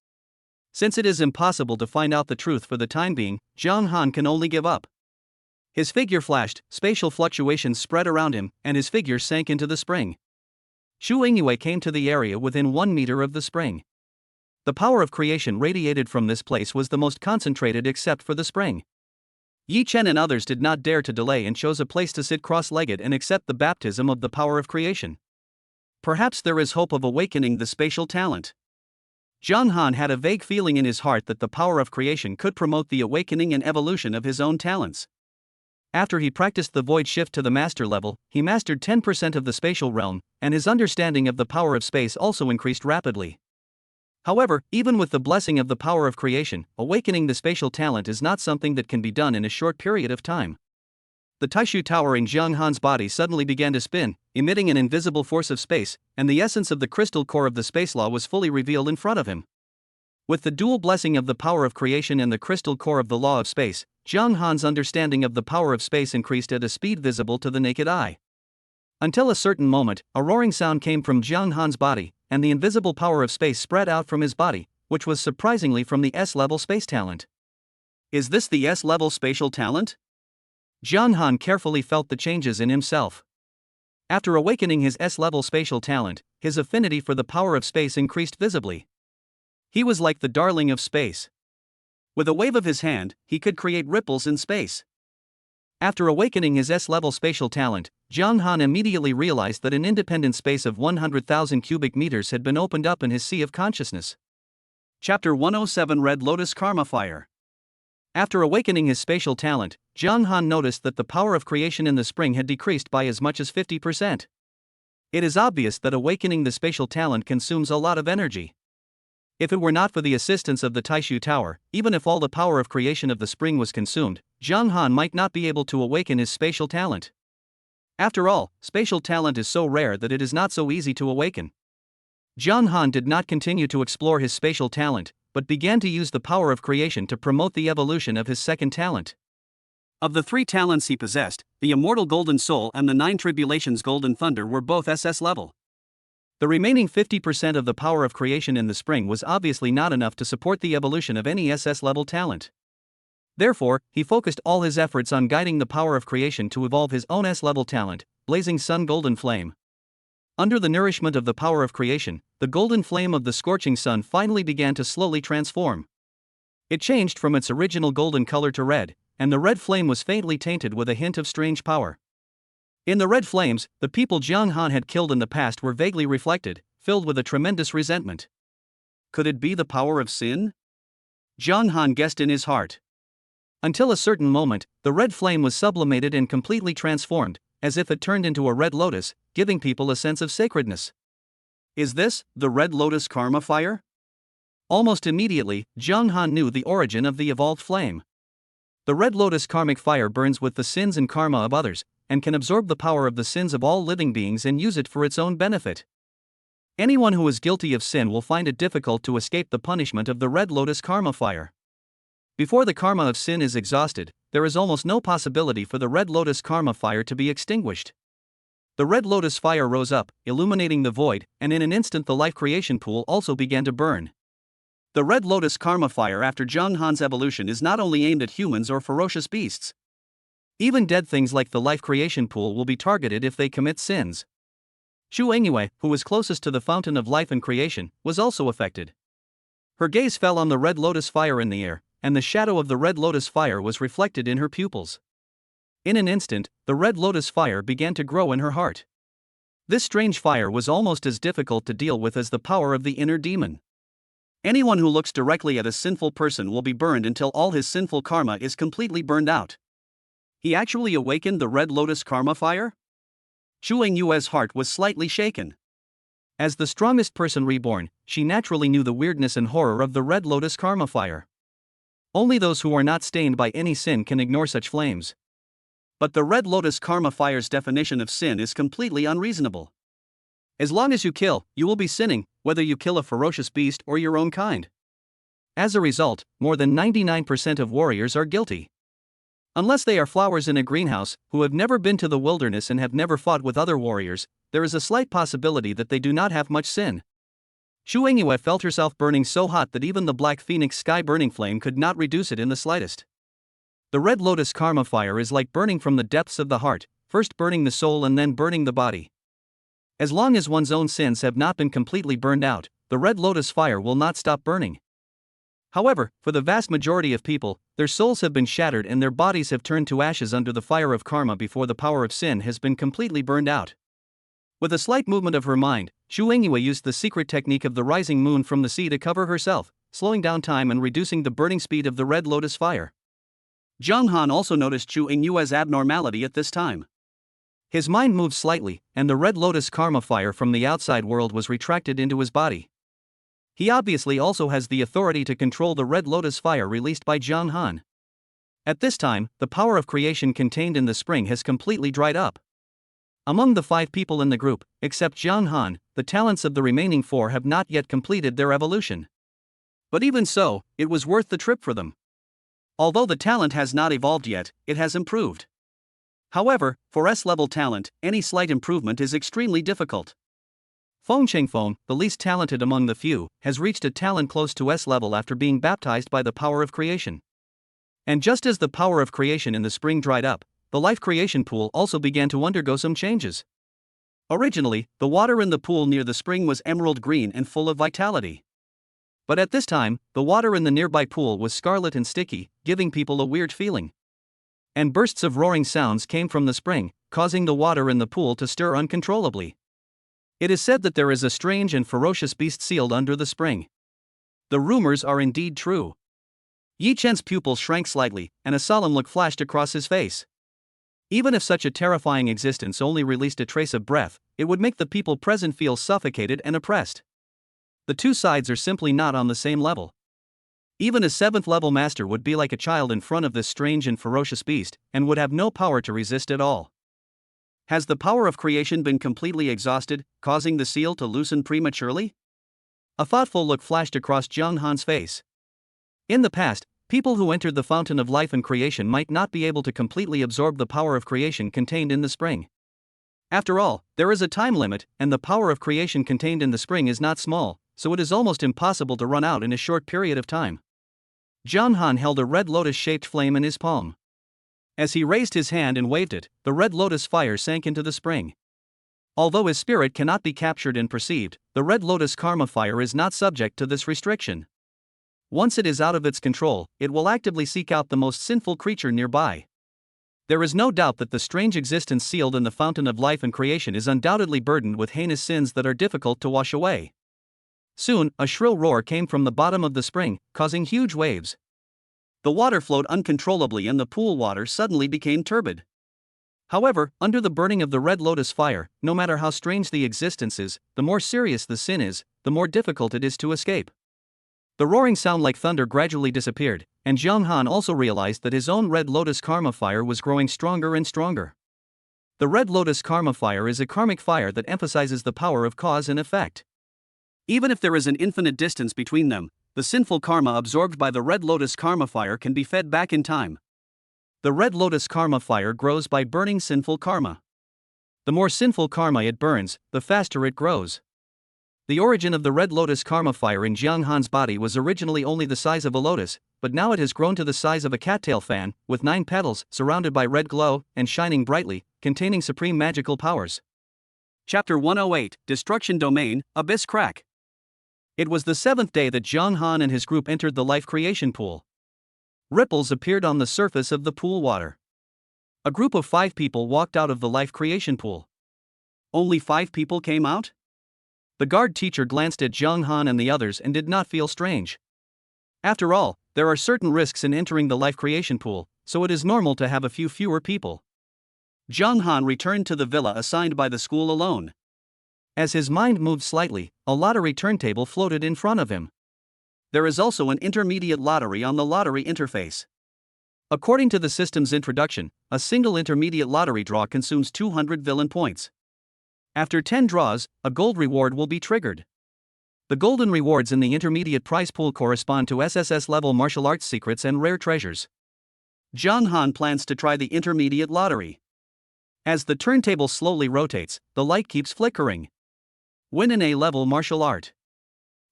Since it is impossible to find out the truth for the time being, Zhang Han can only give up. His figure flashed, spatial fluctuations spread around him, and his figure sank into the spring. Chu Yingyue came to the area within 1 meter of the spring. The power of creation radiated from this place was the most concentrated except for the spring. Yi Chen and others did not dare to delay and chose a place to sit cross-legged and accept the baptism of the power of creation. Perhaps there is hope of awakening the spatial talent. Zhang Han had a vague feeling in his heart that the power of creation could promote the awakening and evolution of his own talents. After he practiced the void shift to the master level, he mastered 10% of the spatial realm, and his understanding of the power of space also increased rapidly. However, even with the blessing of the power of creation, awakening the spatial talent is not something that can be done in a short period of time. The Taishu Tower in Zhang Han's body suddenly began to spin, emitting an invisible force of space, and the essence of the crystal core of the space law was fully revealed in front of him. With the dual blessing of the power of creation and the crystal core of the law of space, Zhang Han's understanding of the power of space increased at a speed visible to the naked eye. Until a certain moment, a roaring sound came from Zhang Han's body, and the invisible power of space spread out from his body, which was surprisingly from the S-level space talent. Is this the S-level spatial talent? Jiang Han carefully felt the changes in himself. After awakening his S-level spatial talent, his affinity for the power of space increased visibly. He was like the darling of space. With a wave of his hand, he could create ripples in space. After awakening his S-level spatial talent, Jiang Han immediately realized that an independent space of 100,000 cubic meters had been opened up in his sea of consciousness. Chapter 107 Red Lotus Karma Fire. After awakening his spatial talent, Jiang Han noticed that the power of creation in the spring had decreased by as much as 50%. It is obvious that awakening the spatial talent consumes a lot of energy. If it were not for the assistance of the Taishu Tower, even if all the power of creation of the spring was consumed, Jiang Han might not be able to awaken his spatial talent. After all, spatial talent is so rare that it is not so easy to awaken. Jiang Han did not continue to explore his spatial talent, but began to use the power of creation to promote the evolution of his second talent. Of the 3 talents he possessed, the Immortal Golden Soul and the 9 Tribulations Golden Thunder were both SS level. The remaining 50% of the power of creation in the spring was obviously not enough to support the evolution of any SS-level talent. Therefore, he focused all his efforts on guiding the power of creation to evolve his own S-level talent, Blazing Sun Golden Flame. Under the nourishment of the power of creation, the golden flame of the scorching sun finally began to slowly transform. It changed from its original golden color to red, and the red flame was faintly tainted with a hint of strange power. In the red flames, the people Jiang Han had killed in the past were vaguely reflected, filled with a tremendous resentment. Could it be the power of sin? Jiang Han guessed in his heart. Until a certain moment, the red flame was sublimated and completely transformed, as if it turned into a red lotus, giving people a sense of sacredness. Is this the Red Lotus Karma Fire? Almost immediately, Jiang Han knew the origin of the evolved flame. The Red Lotus Karmic Fire burns with the sins and karma of others, and can absorb the power of the sins of all living beings and use it for its own benefit. Anyone who is guilty of sin will find it difficult to escape the punishment of the Red Lotus Karma Fire. Before the karma of sin is exhausted, there is almost no possibility for the Red Lotus Karma Fire to be extinguished. The Red Lotus Fire rose up, illuminating the void, and in an instant the life creation pool also began to burn. The Red Lotus Karma Fire after Jiang Han's evolution is not only aimed at humans or ferocious beasts. Even dead things like the life creation pool will be targeted if they commit sins. Xu Engyue, who was closest to the fountain of life and creation, was also affected. Her gaze fell on the Red Lotus Fire in the air, and the shadow of the Red Lotus Fire was reflected in her pupils. In an instant, the Red Lotus Fire began to grow in her heart. This strange fire was almost as difficult to deal with as the power of the inner demon. Anyone who looks directly at a sinful person will be burned until all his sinful karma is completely burned out. He actually awakened the Red Lotus Karma Fire? Xu Engyue's heart was slightly shaken. As the strongest person reborn, she naturally knew the weirdness and horror of the Red Lotus Karma Fire. Only those who are not stained by any sin can ignore such flames. But the Red Lotus Karma Fire's definition of sin is completely unreasonable. As long as you kill, you will be sinning, whether you kill a ferocious beast or your own kind. As a result, more than 99% of warriors are guilty. Unless they are flowers in a greenhouse, who have never been to the wilderness and have never fought with other warriors, there is a slight possibility that they do not have much sin. Xu Engyue felt herself burning so hot that even the black phoenix sky burning flame could not reduce it in the slightest. The Red Lotus Karma Fire is like burning from the depths of the heart, first burning the soul and then burning the body. As long as one's own sins have not been completely burned out, the Red Lotus Fire will not stop burning. However, for the vast majority of people, their souls have been shattered and their bodies have turned to ashes under the fire of karma before the power of sin has been completely burned out. With a slight movement of her mind, Xu Engyue used the secret technique of the rising moon from the sea to cover herself, slowing down time and reducing the burning speed of the Red Lotus Fire. Jiang Han also noticed Xu Engyue's abnormality at this time. His mind moved slightly, and the Red Lotus Karma Fire from the outside world was retracted into his body. He obviously also has the authority to control the Red Lotus Fire released by Jiang Han. At this time, the power of creation contained in the spring has completely dried up. Among the 5 people in the group, except Jiang Han, the talents of the remaining 4 have not yet completed their evolution. But even so, it was worth the trip for them. Although the talent has not evolved yet, it has improved. However, for S-level talent, any slight improvement is extremely difficult. Feng Chengfeng, the least talented among the few, has reached a talent close to S-level after being baptized by the power of creation. And just as the power of creation in the spring dried up, the life creation pool also began to undergo some changes. Originally, the water in the pool near the spring was emerald green and full of vitality. But at this time, the water in the nearby pool was scarlet and sticky, giving people a weird feeling. And bursts of roaring sounds came from the spring, causing the water in the pool to stir uncontrollably. It is said that there is a strange and ferocious beast sealed under the spring. The rumors are indeed true. Yi Chen's pupils shrank slightly, and a solemn look flashed across his face. Even if such a terrifying existence only released a trace of breath, it would make the people present feel suffocated and oppressed. The two sides are simply not on the same level. Even a 7th level master would be like a child in front of this strange and ferocious beast, and would have no power to resist at all. Has the power of creation been completely exhausted, causing the seal to loosen prematurely? A thoughtful look flashed across Jiang Han's face. In the past, people who entered the fountain of life and creation might not be able to completely absorb the power of creation contained in the spring. After all, there is a time limit, and the power of creation contained in the spring is not small, so it is almost impossible to run out in a short period of time. Jiang Han held a red lotus-shaped flame in his palm. As he raised his hand and waved it, the red lotus fire sank into the spring. Although his spirit cannot be captured and perceived, the red lotus karma fire is not subject to this restriction. Once it is out of its control, it will actively seek out the most sinful creature nearby. There is no doubt that the strange existence sealed in the fountain of life and creation is undoubtedly burdened with heinous sins that are difficult to wash away. Soon, a shrill roar came from the bottom of the spring, causing huge waves. The water flowed uncontrollably and the pool water suddenly became turbid. However, under the burning of the red lotus fire, no matter how strange the existence is, the more serious the sin is, the more difficult it is to escape. The roaring sound like thunder gradually disappeared, and Jiang Han also realized that his own red lotus karma fire was growing stronger and stronger. The red lotus karma fire is a karmic fire that emphasizes the power of cause and effect. Even if there is an infinite distance between them, the sinful karma absorbed by the red lotus karma fire can be fed back in time. The red lotus karma fire grows by burning sinful karma. The more sinful karma it burns, the faster it grows. The origin of the red lotus karma fire in Jiang Han's body was originally only the size of a lotus, but now it has grown to the size of a cattail fan, with 9 petals, surrounded by red glow, and shining brightly, containing supreme magical powers. Chapter 108, Destruction Domain, Abyss Crack. It was the 7th day that Jiang Han and his group entered the life creation pool. Ripples appeared on the surface of the pool water. A group of 5 people walked out of the life creation pool. Only 5 people came out? The guard teacher glanced at Jiang Han and the others and did not feel strange. After all, there are certain risks in entering the life creation pool, so it is normal to have a few fewer people. Jiang Han returned to the villa assigned by the school alone. As his mind moved slightly, a lottery turntable floated in front of him. There is also an intermediate lottery on the lottery interface. According to the system's introduction, a single intermediate lottery draw consumes 200 villain points. After 10 draws, a gold reward will be triggered. The golden rewards in the intermediate prize pool correspond to SSS-level martial arts secrets and rare treasures. Jiang Han plans to try the intermediate lottery. As the turntable slowly rotates, the light keeps flickering. Win an A-level martial art.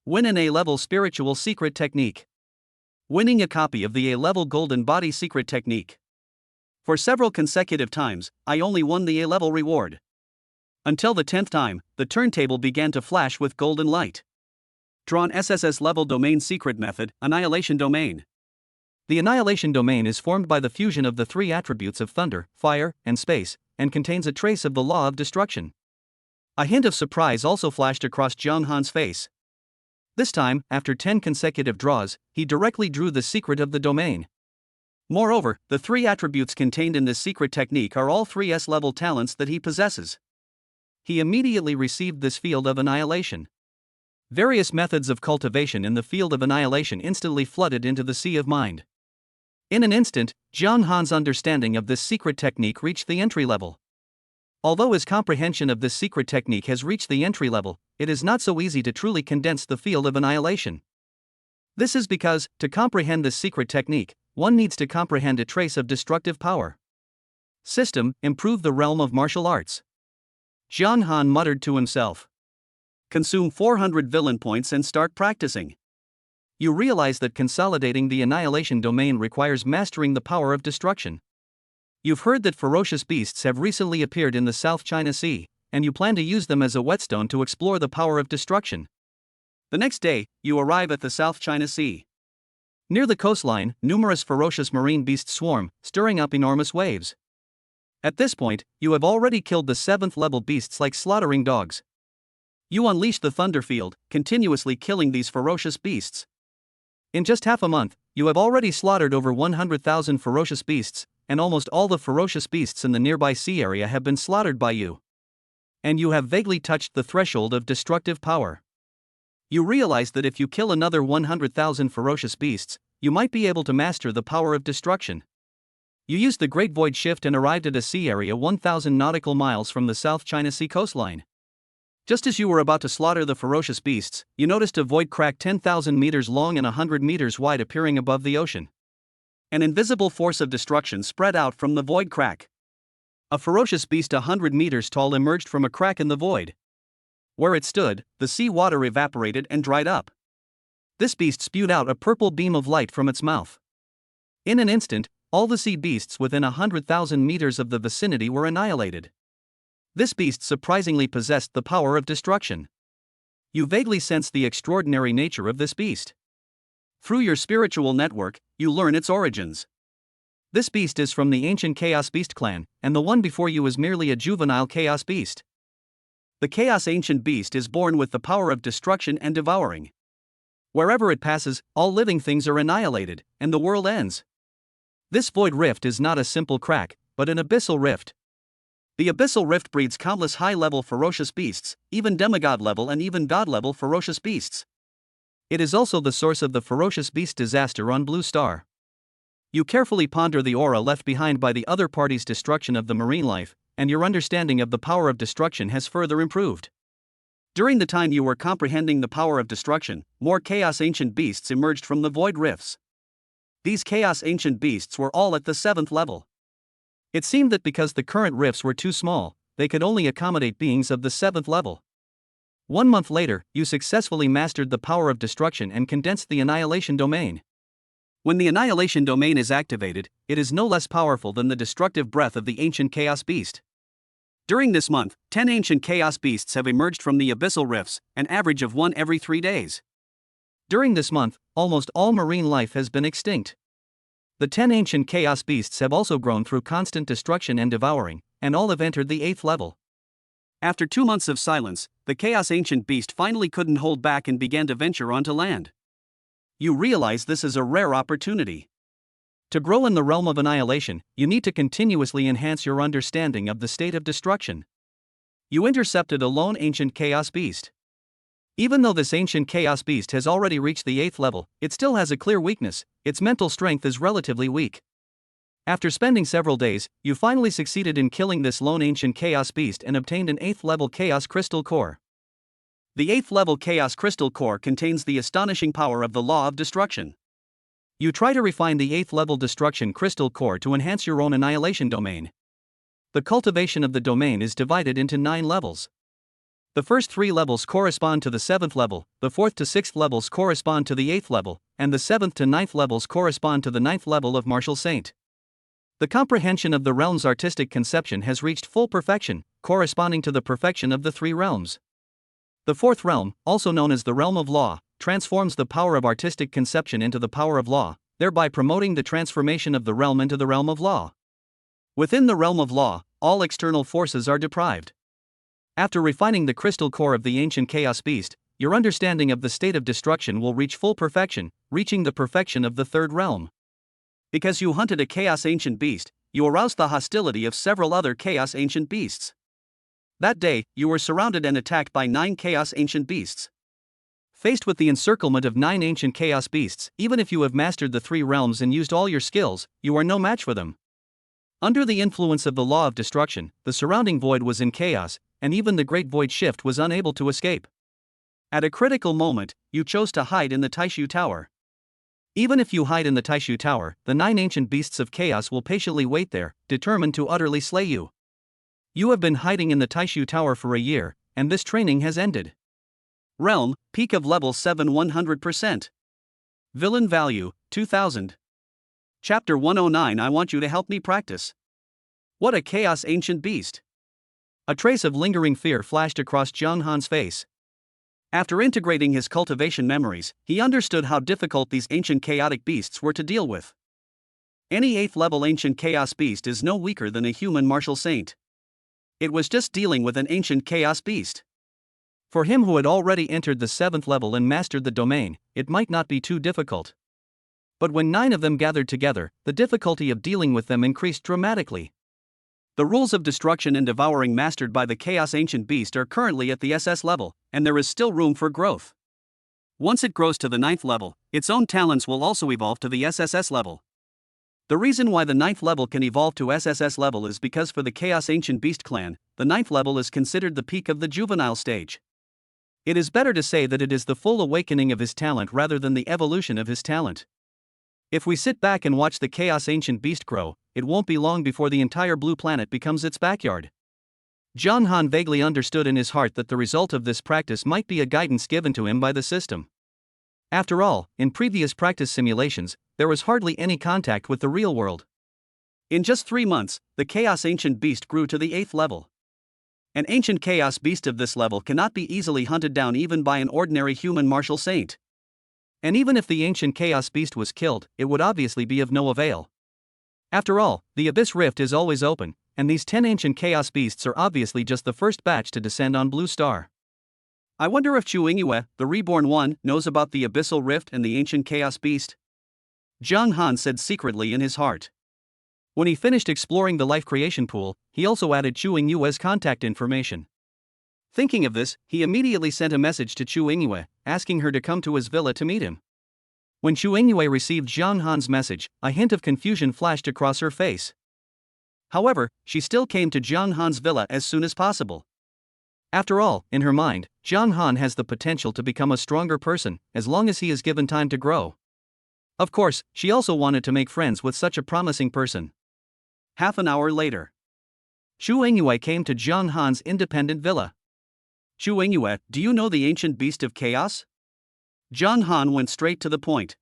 Win an A-level spiritual secret technique. Winning a copy of the A-level golden body secret technique. For several consecutive times, I only won the A-level reward. Until the 10th time, the turntable began to flash with golden light. Drawn SSS level domain secret method, Annihilation Domain. The Annihilation Domain is formed by the fusion of the 3 attributes of thunder, fire, and space, and contains a trace of the law of destruction. A hint of surprise also flashed across Jiang Han's face. This time, after 10 consecutive draws, he directly drew the secret of the domain. Moreover, the 3 attributes contained in this secret technique are all 3 S-level talents that he possesses. He immediately received this field of annihilation. Various methods of cultivation in the field of annihilation instantly flooded into the sea of mind. In an instant, Jiang Han's understanding of this secret technique reached the entry level. Although his comprehension of this secret technique has reached the entry level, it is not so easy to truly condense the field of annihilation. This is because, to comprehend this secret technique, one needs to comprehend a trace of destructive power. System, improve the realm of martial arts. Jiang Han muttered to himself. Consume 400 villain points and start practicing. You realize that consolidating the annihilation domain requires mastering the power of destruction. You've heard that ferocious beasts have recently appeared in the South China Sea, and you plan to use them as a whetstone to explore the power of destruction. The next day, you arrive at the South China Sea. Near the coastline, numerous ferocious marine beasts swarm, stirring up enormous waves. At this point, you have already killed the 7th level beasts like slaughtering dogs. You unleash the Thunderfield, continuously killing these ferocious beasts. In just half a month, you have already slaughtered over 100,000 ferocious beasts, and almost all the ferocious beasts in the nearby sea area have been slaughtered by you. And you have vaguely touched the threshold of destructive power. You realize that if you kill another 100,000 ferocious beasts, you might be able to master the power of destruction. You used the Great Void Shift and arrived at a sea area 1,000 nautical miles from the South China Sea coastline. Just as you were about to slaughter the ferocious beasts, you noticed a void crack 10,000 meters long and 100 meters wide appearing above the ocean. An invisible force of destruction spread out from the void crack. A ferocious beast 100 meters tall emerged from a crack in the void. Where it stood, the sea water evaporated and dried up. This beast spewed out a purple beam of light from its mouth. In an instant, all the sea beasts within 100,000 meters of the vicinity were annihilated. This beast surprisingly possessed the power of destruction. You vaguely sense the extraordinary nature of this beast. Through your spiritual network, you learn its origins. This beast is from the ancient Chaos Beast clan, and the one before you is merely a juvenile Chaos Beast. The Chaos Ancient Beast is born with the power of destruction and devouring. Wherever it passes, all living things are annihilated, and the world ends. This void rift is not a simple crack, but an abyssal rift. The abyssal rift breeds countless high-level ferocious beasts, even demigod-level and even god-level ferocious beasts. It is also the source of the ferocious beast disaster on Blue Star. You carefully ponder the aura left behind by the other party's destruction of the marine life, and your understanding of the power of destruction has further improved. During the time you were comprehending the power of destruction, more Chaos Ancient Beasts emerged from the void rifts. These Chaos Ancient Beasts were all at the 7th level. It seemed that because the current rifts were too small, they could only accommodate beings of the 7th level. 1 month later, you successfully mastered the power of destruction and condensed the Annihilation Domain. When the Annihilation Domain is activated, it is no less powerful than the destructive breath of the ancient Chaos Beast. During this month, 10 ancient Chaos Beasts have emerged from the abyssal rifts, an average of 1 every 3 days. During this month, almost all marine life has been extinct. The 10 ancient Chaos Beasts have also grown through constant destruction and devouring, and all have entered the 8th level. After 2 months of silence, the Chaos Ancient Beast finally couldn't hold back and began to venture onto land. You realize this is a rare opportunity. To grow in the realm of annihilation, you need to continuously enhance your understanding of the state of destruction. You intercepted a lone ancient Chaos Beast. Even though this ancient Chaos Beast has already reached the 8th level, it still has a clear weakness: its mental strength is relatively weak. After spending several days, you finally succeeded in killing this lone ancient Chaos Beast and obtained an 8th level Chaos Crystal Core. The 8th level Chaos Crystal Core contains the astonishing power of the Law of Destruction. You try to refine the 8th level Destruction Crystal Core to enhance your own Annihilation Domain. The cultivation of the domain is divided into 9 levels. The first 3 levels correspond to the 7th level, the 4th to 6th levels correspond to the 8th level, and the 7th to 9th levels correspond to the 9th level of Martial Saint. The comprehension of the realm's artistic conception has reached full perfection, corresponding to the perfection of the 3 realms. The 4th realm, also known as the realm of law, transforms the power of artistic conception into the power of law, thereby promoting the transformation of the realm into the realm of law. Within the realm of law, all external forces are deprived. After refining the crystal core of the ancient Chaos Beast, your understanding of the state of destruction will reach full perfection, reaching the perfection of the 3rd realm. Because you hunted a Chaos Ancient Beast, you aroused the hostility of several other Chaos Ancient Beasts. That day, you were surrounded and attacked by 9 Chaos Ancient Beasts. Faced with the encirclement of 9 ancient Chaos Beasts, even if you have mastered the 3 realms and used all your skills, you are no match for them. Under the influence of the Law of Destruction, the surrounding void was in chaos, and even the Great Void Shift was unable to escape. At a critical moment, you chose to hide in the Taishu Tower. Even if you hide in the Taishu Tower, the 9 ancient beasts of chaos will patiently wait there, determined to utterly slay you. You have been hiding in the Taishu Tower for a year, and this training has ended. Realm, peak of level 7 100%. Villain value, 2000. Chapter 109. I want you to help me practice. What a chaos ancient beast! A trace of lingering fear flashed across Zhang Han's face. After integrating his cultivation memories, he understood how difficult these ancient chaotic beasts were to deal with. Any 8th level ancient chaos beast is no weaker than a human martial saint. It was just dealing with an ancient chaos beast. For him who had already entered the 7th level and mastered the domain, it might not be too difficult. But when 9 of them gathered together, the difficulty of dealing with them increased dramatically. The rules of destruction and devouring mastered by the Chaos Ancient Beast are currently at the SS level, and there is still room for growth. Once it grows to the 9th level, its own talents will also evolve to the SSS level. The reason why the 9th level can evolve to SSS level is because for the Chaos Ancient Beast clan, the 9th level is considered the peak of the juvenile stage. It is better to say that it is the full awakening of his talent rather than the evolution of his talent. If we sit back and watch the Chaos Ancient Beast grow, it won't be long before the entire blue planet becomes its backyard. Zhang Han vaguely understood in his heart that the result of this practice might be a guidance given to him by the system. After all, in previous practice simulations, there was hardly any contact with the real world. In just 3 months, the Chaos Ancient Beast grew to the 8th level. An ancient Chaos Beast of this level cannot be easily hunted down even by an ordinary human martial saint. And even if the ancient Chaos Beast was killed, it would obviously be of no avail. After all, the Abyss Rift is always open, and these 10 ancient Chaos Beasts are obviously just the first batch to descend on Blue Star. I wonder if Chu Yingyue, the Reborn One, knows about the Abyssal Rift and the ancient Chaos Beast? Zhang Han said secretly in his heart. When he finished exploring the life creation pool, he also added Chu Yingyue's contact information. Thinking of this, he immediately sent a message to Chu Yingyue, asking her to come to his villa to meet him. When Chu Yingyue received Zhang Han's message, a hint of confusion flashed across her face. However, she still came to Zhang Han's villa as soon as possible. After all, in her mind, Zhang Han has the potential to become a stronger person, as long as he is given time to grow. Of course, she also wanted to make friends with such a promising person. Half an hour later, Chu Yingyue came to Zhang Han's independent villa. Chu Yingyue, do you know the ancient beast of chaos? Zhang Han went straight to the point.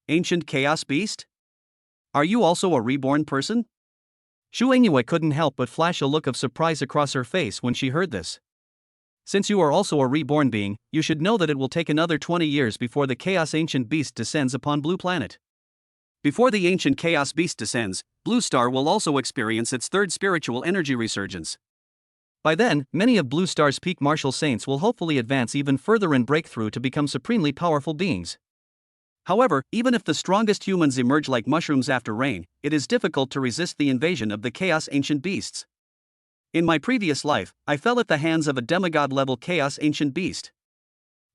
Ancient chaos beast? Are you also a reborn person? Chu Yingyue couldn't help but flash a look of surprise across her face when she heard this. Since you are also a reborn being, you should know that it will take another 20 years before the Chaos Ancient Beast descends upon Blue Planet. Before the ancient Chaos Beast descends, Blue Star will also experience its 3rd spiritual energy resurgence. By then, many of Blue Star's peak martial saints will hopefully advance even further and break through to become supremely powerful beings. However, even if the strongest humans emerge like mushrooms after rain, it is difficult to resist the invasion of the Chaos Ancient Beasts. In my previous life, I fell at the hands of a demigod-level Chaos Ancient Beast.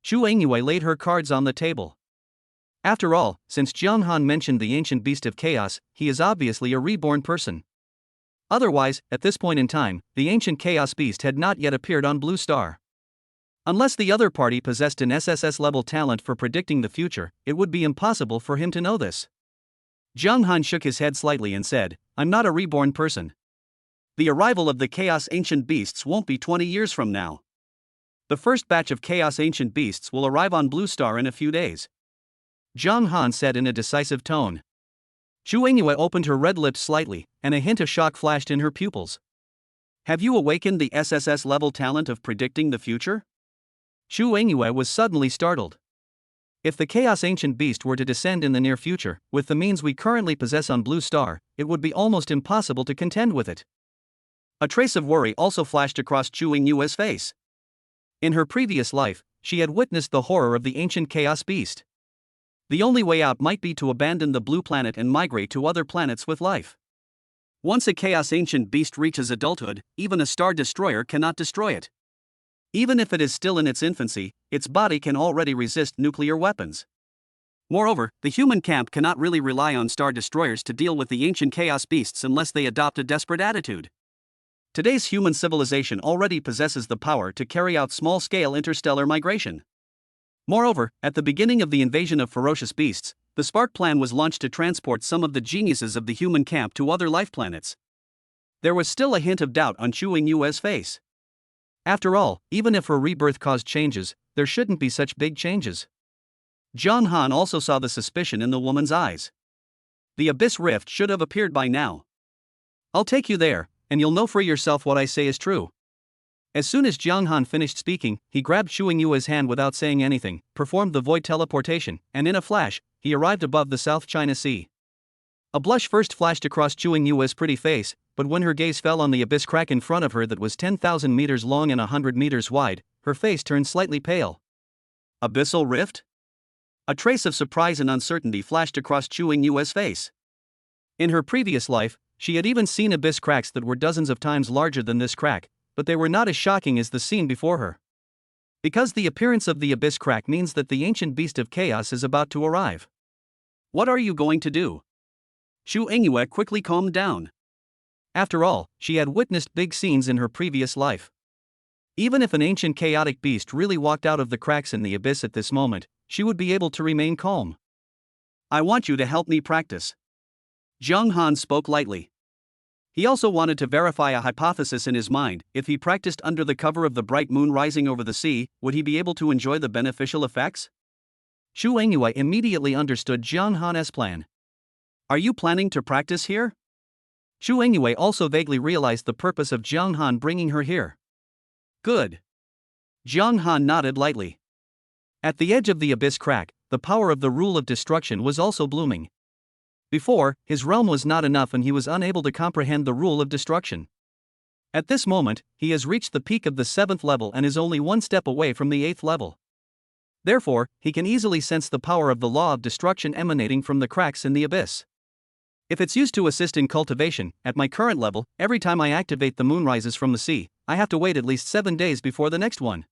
Chu Yingyue laid her cards on the table. After all, since Zhang Han mentioned the Ancient Beast of Chaos, he is obviously a reborn person. Otherwise, at this point in time, the ancient Chaos Beast had not yet appeared on Blue Star. Unless the other party possessed an SSS-level talent for predicting the future, it would be impossible for him to know this. Zhang Han shook his head slightly and said, I'm not a reborn person. The arrival of the Chaos Ancient Beasts won't be 20 years from now. The first batch of Chaos Ancient Beasts will arrive on Blue Star in a few days. Zhang Han said in a decisive tone. Chu Yingyue opened her red lips slightly, and a hint of shock flashed in her pupils. Have you awakened the SSS-level talent of predicting the future? Chu Yingyue was suddenly startled. If the Chaos Ancient Beast were to descend in the near future, with the means we currently possess on Blue Star, it would be almost impossible to contend with it. A trace of worry also flashed across Chu Yingyue's face. In her previous life, she had witnessed the horror of the ancient Chaos Beast. The only way out might be to abandon the blue planet and migrate to other planets with life. Once a Chaos Ancient Beast reaches adulthood, even a Star Destroyer cannot destroy it. Even if it is still in its infancy, its body can already resist nuclear weapons. Moreover, the human camp cannot really rely on Star Destroyers to deal with the ancient Chaos Beasts unless they adopt a desperate attitude. Today's human civilization already possesses the power to carry out small-scale interstellar migration. Moreover, at the beginning of the invasion of ferocious beasts, the Spark plan was launched to transport some of the geniuses of the human camp to other life planets. There was still a hint of doubt on Chu Yingyue's face. After all, even if her rebirth caused changes, there shouldn't be such big changes. Zhang Han also saw the suspicion in the woman's eyes. The Abyss Rift should have appeared by now. I'll take you there, and you'll know for yourself what I say is true. As soon as Jiang Han finished speaking, he grabbed Shu Yue's hand without saying anything, performed the void teleportation, and in a flash, he arrived above the South China Sea. A blush first flashed across Shu Yue's pretty face, but when her gaze fell on the abyss crack in front of her that was 10,000 meters long and 100 meters wide, her face turned slightly pale. Abyssal rift? A trace of surprise and uncertainty flashed across Shu Yue's face. In her previous life, she had even seen abyss cracks that were dozens of times larger than this crack, but they were not as shocking as the scene before her. Because the appearance of the abyss crack means that the ancient beast of chaos is about to arrive. What are you going to do? Shu Yue quickly calmed down. After all, she had witnessed big scenes in her previous life. Even if an ancient chaotic beast really walked out of the cracks in the abyss at this moment, she would be able to remain calm. I want you to help me practice. Jiang Han spoke lightly. He also wanted to verify a hypothesis in his mind: if he practiced under the cover of the bright moon rising over the sea, would he be able to enjoy the beneficial effects? Shu Yue immediately understood Jiang Han's plan. Are you planning to practice here? Shu Yue also vaguely realized the purpose of Jiang Han bringing her here. Good. Jiang Han nodded lightly. At the edge of the abyss crack, the power of the rule of destruction was also blooming. Before, his realm was not enough and he was unable to comprehend the rule of destruction. At this moment, he has reached the peak of the 7th level and is only one step away from the 8th level. Therefore, he can easily sense the power of the law of destruction emanating from the cracks in the abyss. If it's used to assist in cultivation, at my current level, every time I activate the moon rises from the sea, I have to wait at least 7 days before the next one.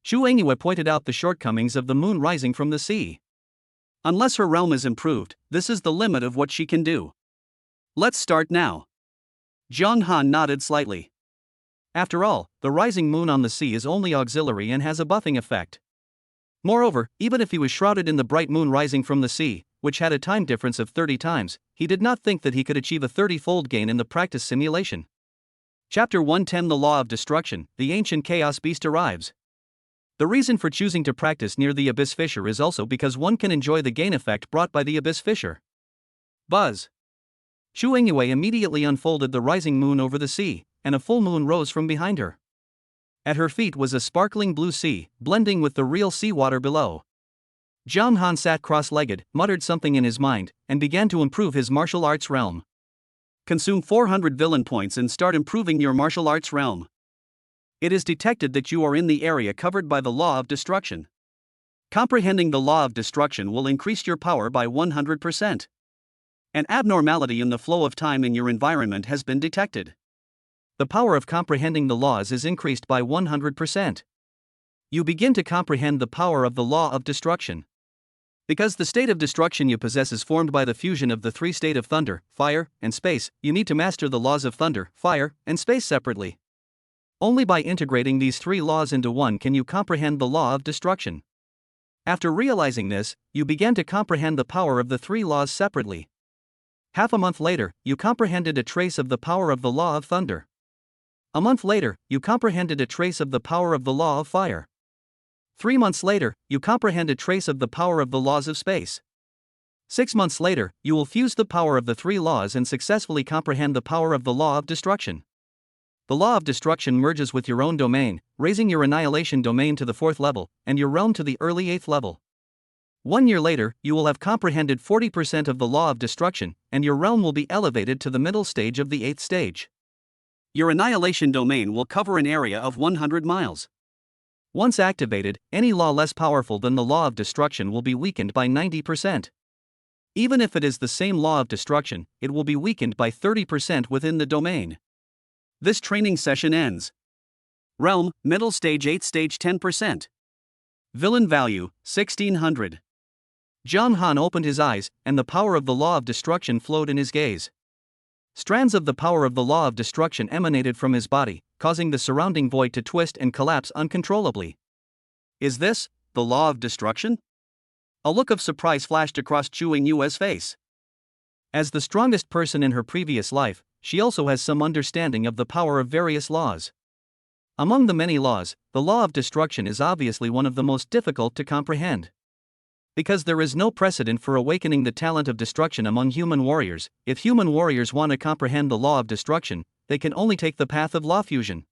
Shu Yue pointed out the shortcomings of the moon rising from the sea. Unless her realm is improved, this is the limit of what she can do. Let's start now. Jiang Han nodded slightly. After all, the rising moon on the sea is only auxiliary and has a buffing effect. Moreover, even if he was shrouded in the bright moon rising from the sea, which had a time difference of 30 times, he did not think that he could achieve a 30-fold gain in the practice simulation. Chapter 110: The Law of Destruction. The Ancient Chaos Beast arrives. The reason for choosing to practice near the abyss fissure is also because one can enjoy the gain effect brought by the abyss fissure. Buzz. Shu Yue immediately unfolded the rising moon over the sea, and a full moon rose from behind her. At her feet was a sparkling blue sea, blending with the real seawater below. Jiang Han sat cross-legged, muttered something in his mind, and began to improve his martial arts realm. Consume 400 villain points and start improving your martial arts realm. It is detected that you are in the area covered by the law of destruction. Comprehending the law of destruction will increase your power by 100%. An abnormality in the flow of time in your environment has been detected. The power of comprehending the laws is increased by 100%. You begin to comprehend the power of the law of destruction. Because the state of destruction you possess is formed by the fusion of the 3 states of thunder, fire, and space, you need to master the laws of thunder, fire, and space separately. Only by integrating these 3 laws into one can you comprehend the law of destruction. After realizing this, you began to comprehend the power of the 3 laws separately. Half a month later, you comprehended a trace of the power of the law of thunder. A month later, you comprehended a trace of the power of the law of fire. 3 months later, you comprehend a trace of the power of the laws of space. 6 months later, you will fuse the power of the 3 laws and successfully comprehend the power of the law of destruction. The law of destruction merges with your own domain, raising your annihilation domain to the 4th level, and your realm to the early 8th level. 1 year later, you will have comprehended 40% of the law of destruction, and your realm will be elevated to the middle stage of the 8th stage. Your annihilation domain will cover an area of 100 miles. Once activated, any law less powerful than the law of destruction will be weakened by 90%. Even if it is the same law of destruction, it will be weakened by 30% within the domain. This training session ends. Realm, middle stage 8th stage 10%. Villain value, 1600. Jiang Han opened his eyes, and the power of the law of destruction flowed in his gaze. Strands of the power of the law of destruction emanated from his body, causing the surrounding void to twist and collapse uncontrollably. Is this the law of destruction? A look of surprise flashed across Shu Yue's face. As the strongest person in her previous life, she also has some understanding of the power of various laws. Among the many laws, the law of destruction is obviously one of the most difficult to comprehend. Because there is no precedent for awakening the talent of destruction among human warriors, if human warriors want to comprehend the law of destruction, they can only take the path of law fusion.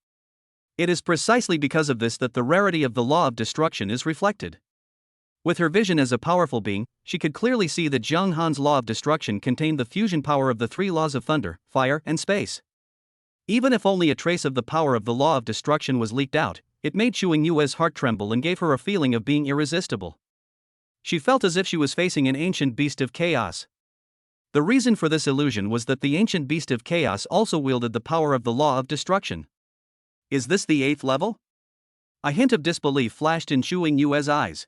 It is precisely because of this that the rarity of the law of destruction is reflected. With her vision as a powerful being, she could clearly see that Zhang Han's law of destruction contained the fusion power of the three laws of thunder, fire, and space. Even if only a trace of the power of the law of destruction was leaked out, it made Xu Yingyue's heart tremble and gave her a feeling of being irresistible. She felt as if she was facing an ancient beast of chaos. The reason for this illusion was that the ancient beast of chaos also wielded the power of the law of destruction. Is this the 8th level? A hint of disbelief flashed in Xu Yingyue's eyes.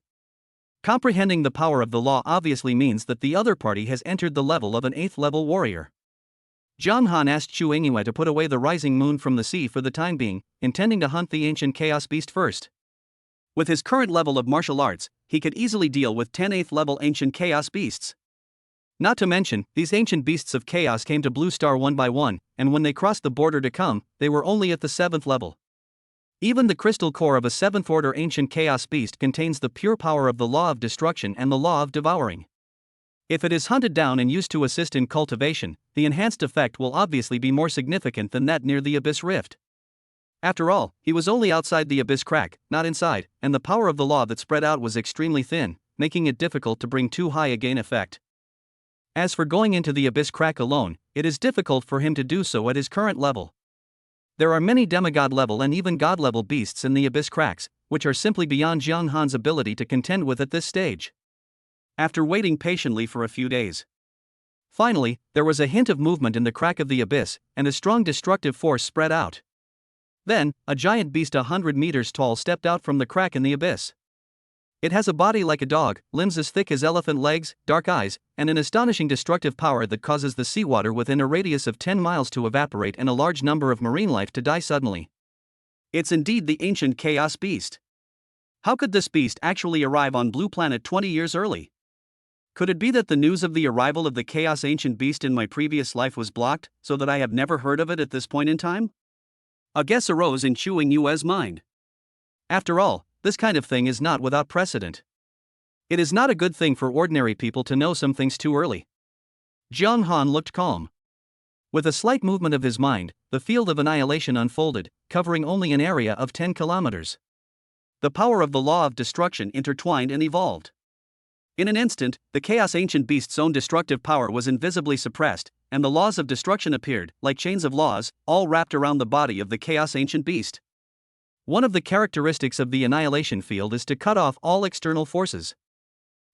Comprehending the power of the law obviously means that the other party has entered the level of an 8th level warrior. Zhang Han asked Xu Yingyue to put away the rising moon from the sea for the time being, intending to hunt the ancient chaos beast first. With his current level of martial arts, he could easily deal with 10 8th level ancient chaos beasts. Not to mention, these ancient beasts of chaos came to Blue Star one by one, and when they crossed the border to come, they were only at the 7th level. Even the crystal core of a 7th order ancient chaos beast contains the pure power of the law of destruction and the law of devouring. If it is hunted down and used to assist in cultivation, the enhanced effect will obviously be more significant than that near the abyss rift. After all, he was only outside the abyss crack, not inside, and the power of the law that spread out was extremely thin, making it difficult to bring too high a gain effect. As for going into the abyss crack alone, it is difficult for him to do so at his current level. There are many demigod level and even god level beasts in the abyss cracks, which are simply beyond Zhang Han's ability to contend with at this stage. After waiting patiently for a few days, finally, there was a hint of movement in the crack of the abyss, and a strong destructive force spread out. Then, a giant beast 100 meters tall stepped out from the crack in the abyss. It has a body like a dog, limbs as thick as elephant legs, dark eyes, and an astonishing destructive power that causes the seawater within a radius of 10 miles to evaporate and a large number of marine life to die suddenly. It's indeed the ancient chaos beast. How could this beast actually arrive on Blue Planet 20 years early? Could it be that the news of the arrival of the chaos ancient beast in my previous life was blocked, so that I have never heard of it at this point in time? A guess arose in Xu Yingyue's mind. After all, this kind of thing is not without precedent. It is not a good thing for ordinary people to know some things too early. Zhang Han looked calm. With a slight movement of his mind, the field of annihilation unfolded, covering only an area of 10 kilometers. The power of the law of destruction intertwined and evolved. In an instant, the chaos ancient beast's own destructive power was invisibly suppressed, and the laws of destruction appeared, like chains of laws, all wrapped around the body of the chaos ancient beast. One of the characteristics of the annihilation field is to cut off all external forces.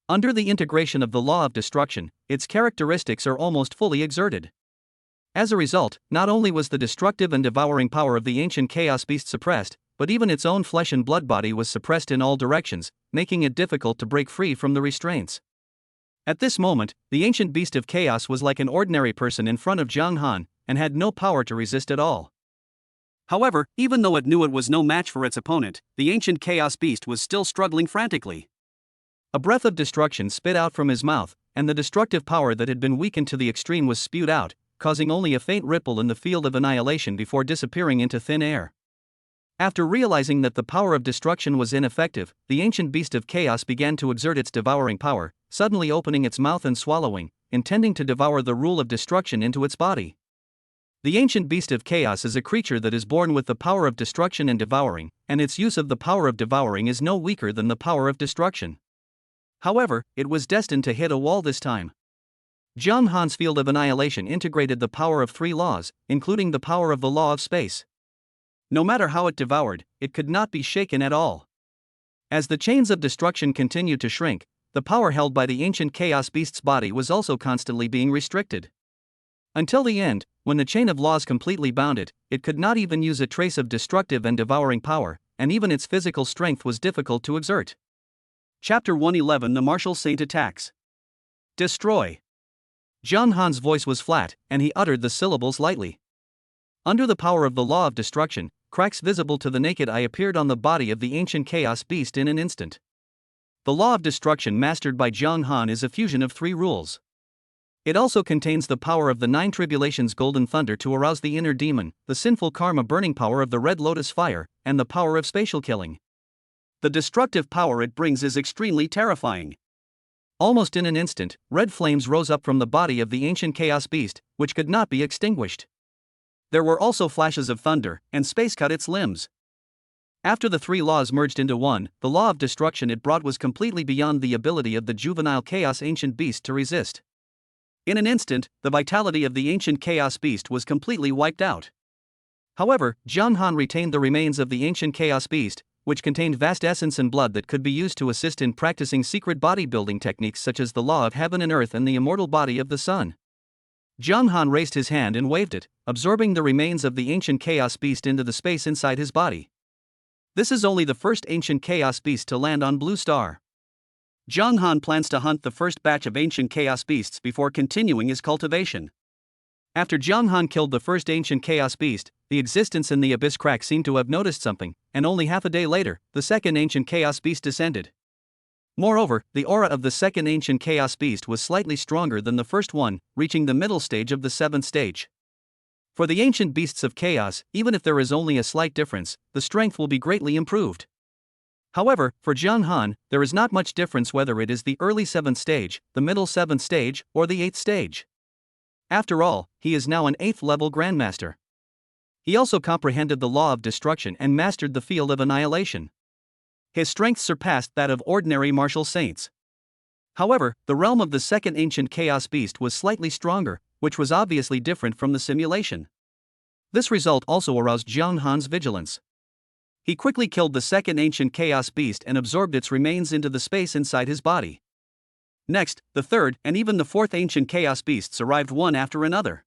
Under the integration of the law of destruction, its characteristics are almost fully exerted. As a result, not only was the destructive and devouring power of the ancient chaos beast suppressed, but even its own flesh and blood body was suppressed in all directions, making it difficult to break free from the restraints. At this moment, the ancient beast of chaos was like an ordinary person in front of Zhang Han, and had no power to resist at all. However, even though it knew it was no match for its opponent, the ancient chaos beast was still struggling frantically. A breath of destruction spit out from his mouth, and the destructive power that had been weakened to the extreme was spewed out, causing only a faint ripple in the field of annihilation before disappearing into thin air. After realizing that the power of destruction was ineffective, the ancient beast of chaos began to exert its devouring power, suddenly opening its mouth and swallowing, intending to devour the rule of destruction into its body. The ancient beast of chaos is a creature that is born with the power of destruction and devouring, and its use of the power of devouring is no weaker than the power of destruction. However, it was destined to hit a wall this time. Zhang Han's field of annihilation integrated the power of 3 laws, including the power of the law of space. No matter how it devoured, it could not be shaken at all. As the chains of destruction continued to shrink, the power held by the ancient chaos beast's body was also constantly being restricted. Until the end, when the chain of laws completely bound it, it could not even use a trace of destructive and devouring power, and even its physical strength was difficult to exert. Chapter 111: The Martial Saint Attacks. Destroy. Zhang Han's voice was flat, and he uttered the syllables lightly. Under the power of the law of destruction, cracks visible to the naked eye appeared on the body of the ancient chaos beast in an instant. The law of destruction mastered by Zhang Han is a fusion of 3 rules. It also contains the power of the 9 tribulations golden thunder to arouse the inner demon, the sinful karma burning power of the red lotus fire, and the power of spatial killing. The destructive power it brings is extremely terrifying. Almost in an instant, red flames rose up from the body of the ancient chaos beast, which could not be extinguished. There were also flashes of thunder, and space cut its limbs. After the three laws merged into one, the law of destruction it brought was completely beyond the ability of the juvenile chaos ancient beast to resist. In an instant, the vitality of the ancient chaos beast was completely wiped out. However, Jiang Han retained the remains of the ancient chaos beast, which contained vast essence and blood that could be used to assist in practicing secret bodybuilding techniques such as the law of heaven and earth and the immortal body of the sun. Jiang Han raised his hand and waved it, absorbing the remains of the ancient chaos beast into the space inside his body. This is only the first ancient chaos beast to land on Blue Star. Jiang Han plans to hunt the first batch of ancient chaos beasts before continuing his cultivation. After Jiang Han killed the first ancient chaos beast, the existence in the abyss crack seemed to have noticed something, and only half a day later, the second ancient chaos beast descended. Moreover, the aura of the second ancient chaos beast was slightly stronger than the first one, reaching the middle stage of the seventh stage. For the ancient beasts of chaos, even if there is only a slight difference, the strength will be greatly improved. However, for Jiang Han, there is not much difference whether it is the early 7th stage, the middle 7th stage, or the 8th stage. After all, he is now an 8th level Grandmaster. He also comprehended the law of destruction and mastered the field of annihilation. His strength surpassed that of ordinary martial saints. However, the realm of the second ancient chaos beast was slightly stronger, which was obviously different from the simulation. This result also aroused Jiang Han's vigilance. He quickly killed the second ancient chaos beast and absorbed its remains into the space inside his body. Next, the third and even the fourth ancient chaos beasts arrived one after another.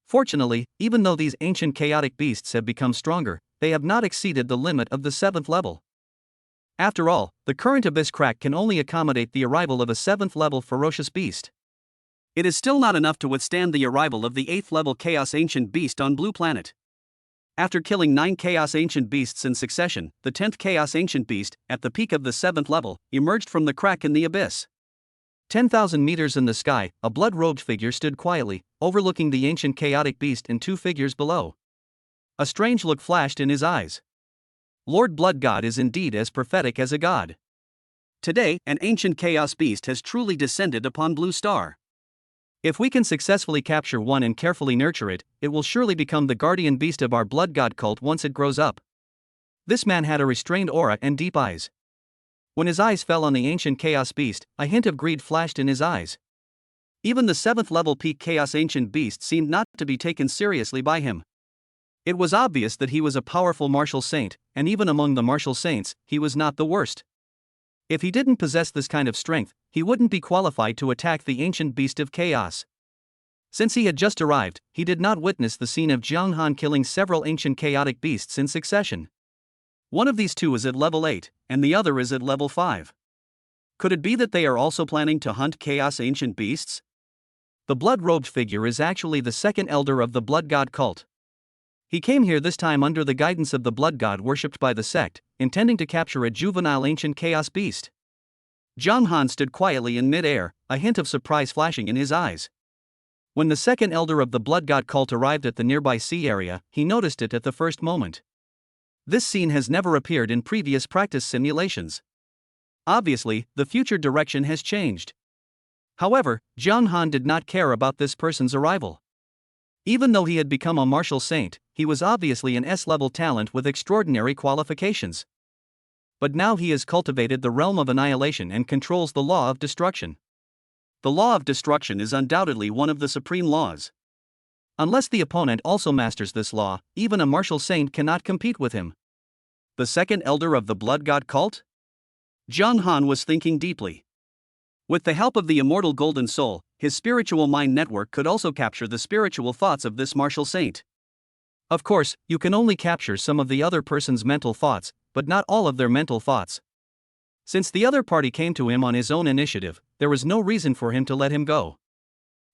Fortunately, even though these ancient chaotic beasts have become stronger, they have not exceeded the limit of the 7th level. After all, the current abyss crack can only accommodate the arrival of a 7th level ferocious beast. It is still not enough to withstand the arrival of the 8th level chaos ancient beast on Blue Planet. After killing 9 Chaos Ancient Beasts in succession, the 10th Chaos Ancient Beast, at the peak of the 7th level, emerged from the crack in the abyss. 10,000 meters in the sky, a blood-robed figure stood quietly, overlooking the ancient chaotic beast and 2 figures below. A strange look flashed in his eyes. Lord Blood God is indeed as prophetic as a god. Today, an ancient chaos beast has truly descended upon Blue Star. If we can successfully capture one and carefully nurture it, it will surely become the guardian beast of our blood god cult once it grows up. This man had a restrained aura and deep eyes. When his eyes fell on the ancient chaos beast, a hint of greed flashed in his eyes. Even the 7th level peak chaos ancient beast seemed not to be taken seriously by him. It was obvious that he was a powerful martial saint, and even among the martial saints, he was not the worst. If he didn't possess this kind of strength, he wouldn't be qualified to attack the ancient beast of chaos. Since he had just arrived, he did not witness the scene of Jiang Han killing several ancient chaotic beasts in succession. One of these two is at level 8, and the other is at level 5. Could it be that they are also planning to hunt chaos ancient beasts? The blood-robed figure is actually the second elder of the blood god cult. He came here this time under the guidance of the blood god worshipped by the sect, intending to capture a juvenile ancient chaos beast. Jiang Han stood quietly in mid-air, a hint of surprise flashing in his eyes. When the second elder of the blood god cult arrived at the nearby sea area, he noticed it at the first moment. This scene has never appeared in previous practice simulations. Obviously, the future direction has changed. However, Jiang Han did not care about this person's arrival. Even though he had become a martial saint, he was obviously an S-level talent with extraordinary qualifications. But now he has cultivated the realm of annihilation and controls the law of destruction. The law of destruction is undoubtedly one of the supreme laws. Unless the opponent also masters this law, even a martial saint cannot compete with him. The second elder of the blood god cult? Jiang Han was thinking deeply. With the help of the immortal golden soul, his spiritual mind network could also capture the spiritual thoughts of this martial saint. Of course, you can only capture some of the other person's mental thoughts, but not all of their mental thoughts. Since the other party came to him on his own initiative, there was no reason for him to let him go.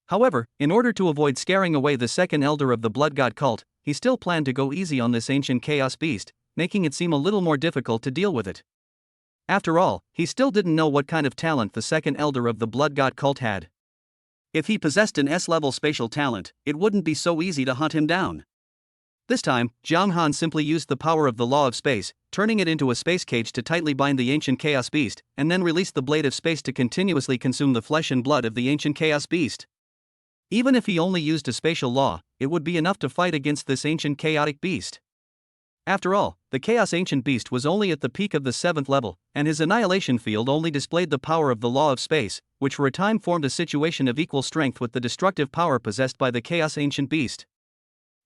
However, in order to avoid scaring away the second elder of the blood god cult, he still planned to go easy on this ancient chaos beast, making it seem a little more difficult to deal with it. After all, he still didn't know what kind of talent the second elder of the blood god cult had. If he possessed an S-level spatial talent, it wouldn't be so easy to hunt him down. This time, Jiang Han simply used the power of the law of space, turning it into a space cage to tightly bind the ancient chaos beast, and then released the blade of space to continuously consume the flesh and blood of the ancient chaos beast. Even if he only used a spatial law, it would be enough to fight against this ancient chaotic beast. After all, the chaos ancient beast was only at the peak of the 7th level, and his annihilation field only displayed the power of the law of space, which for a time formed a situation of equal strength with the destructive power possessed by the chaos ancient beast.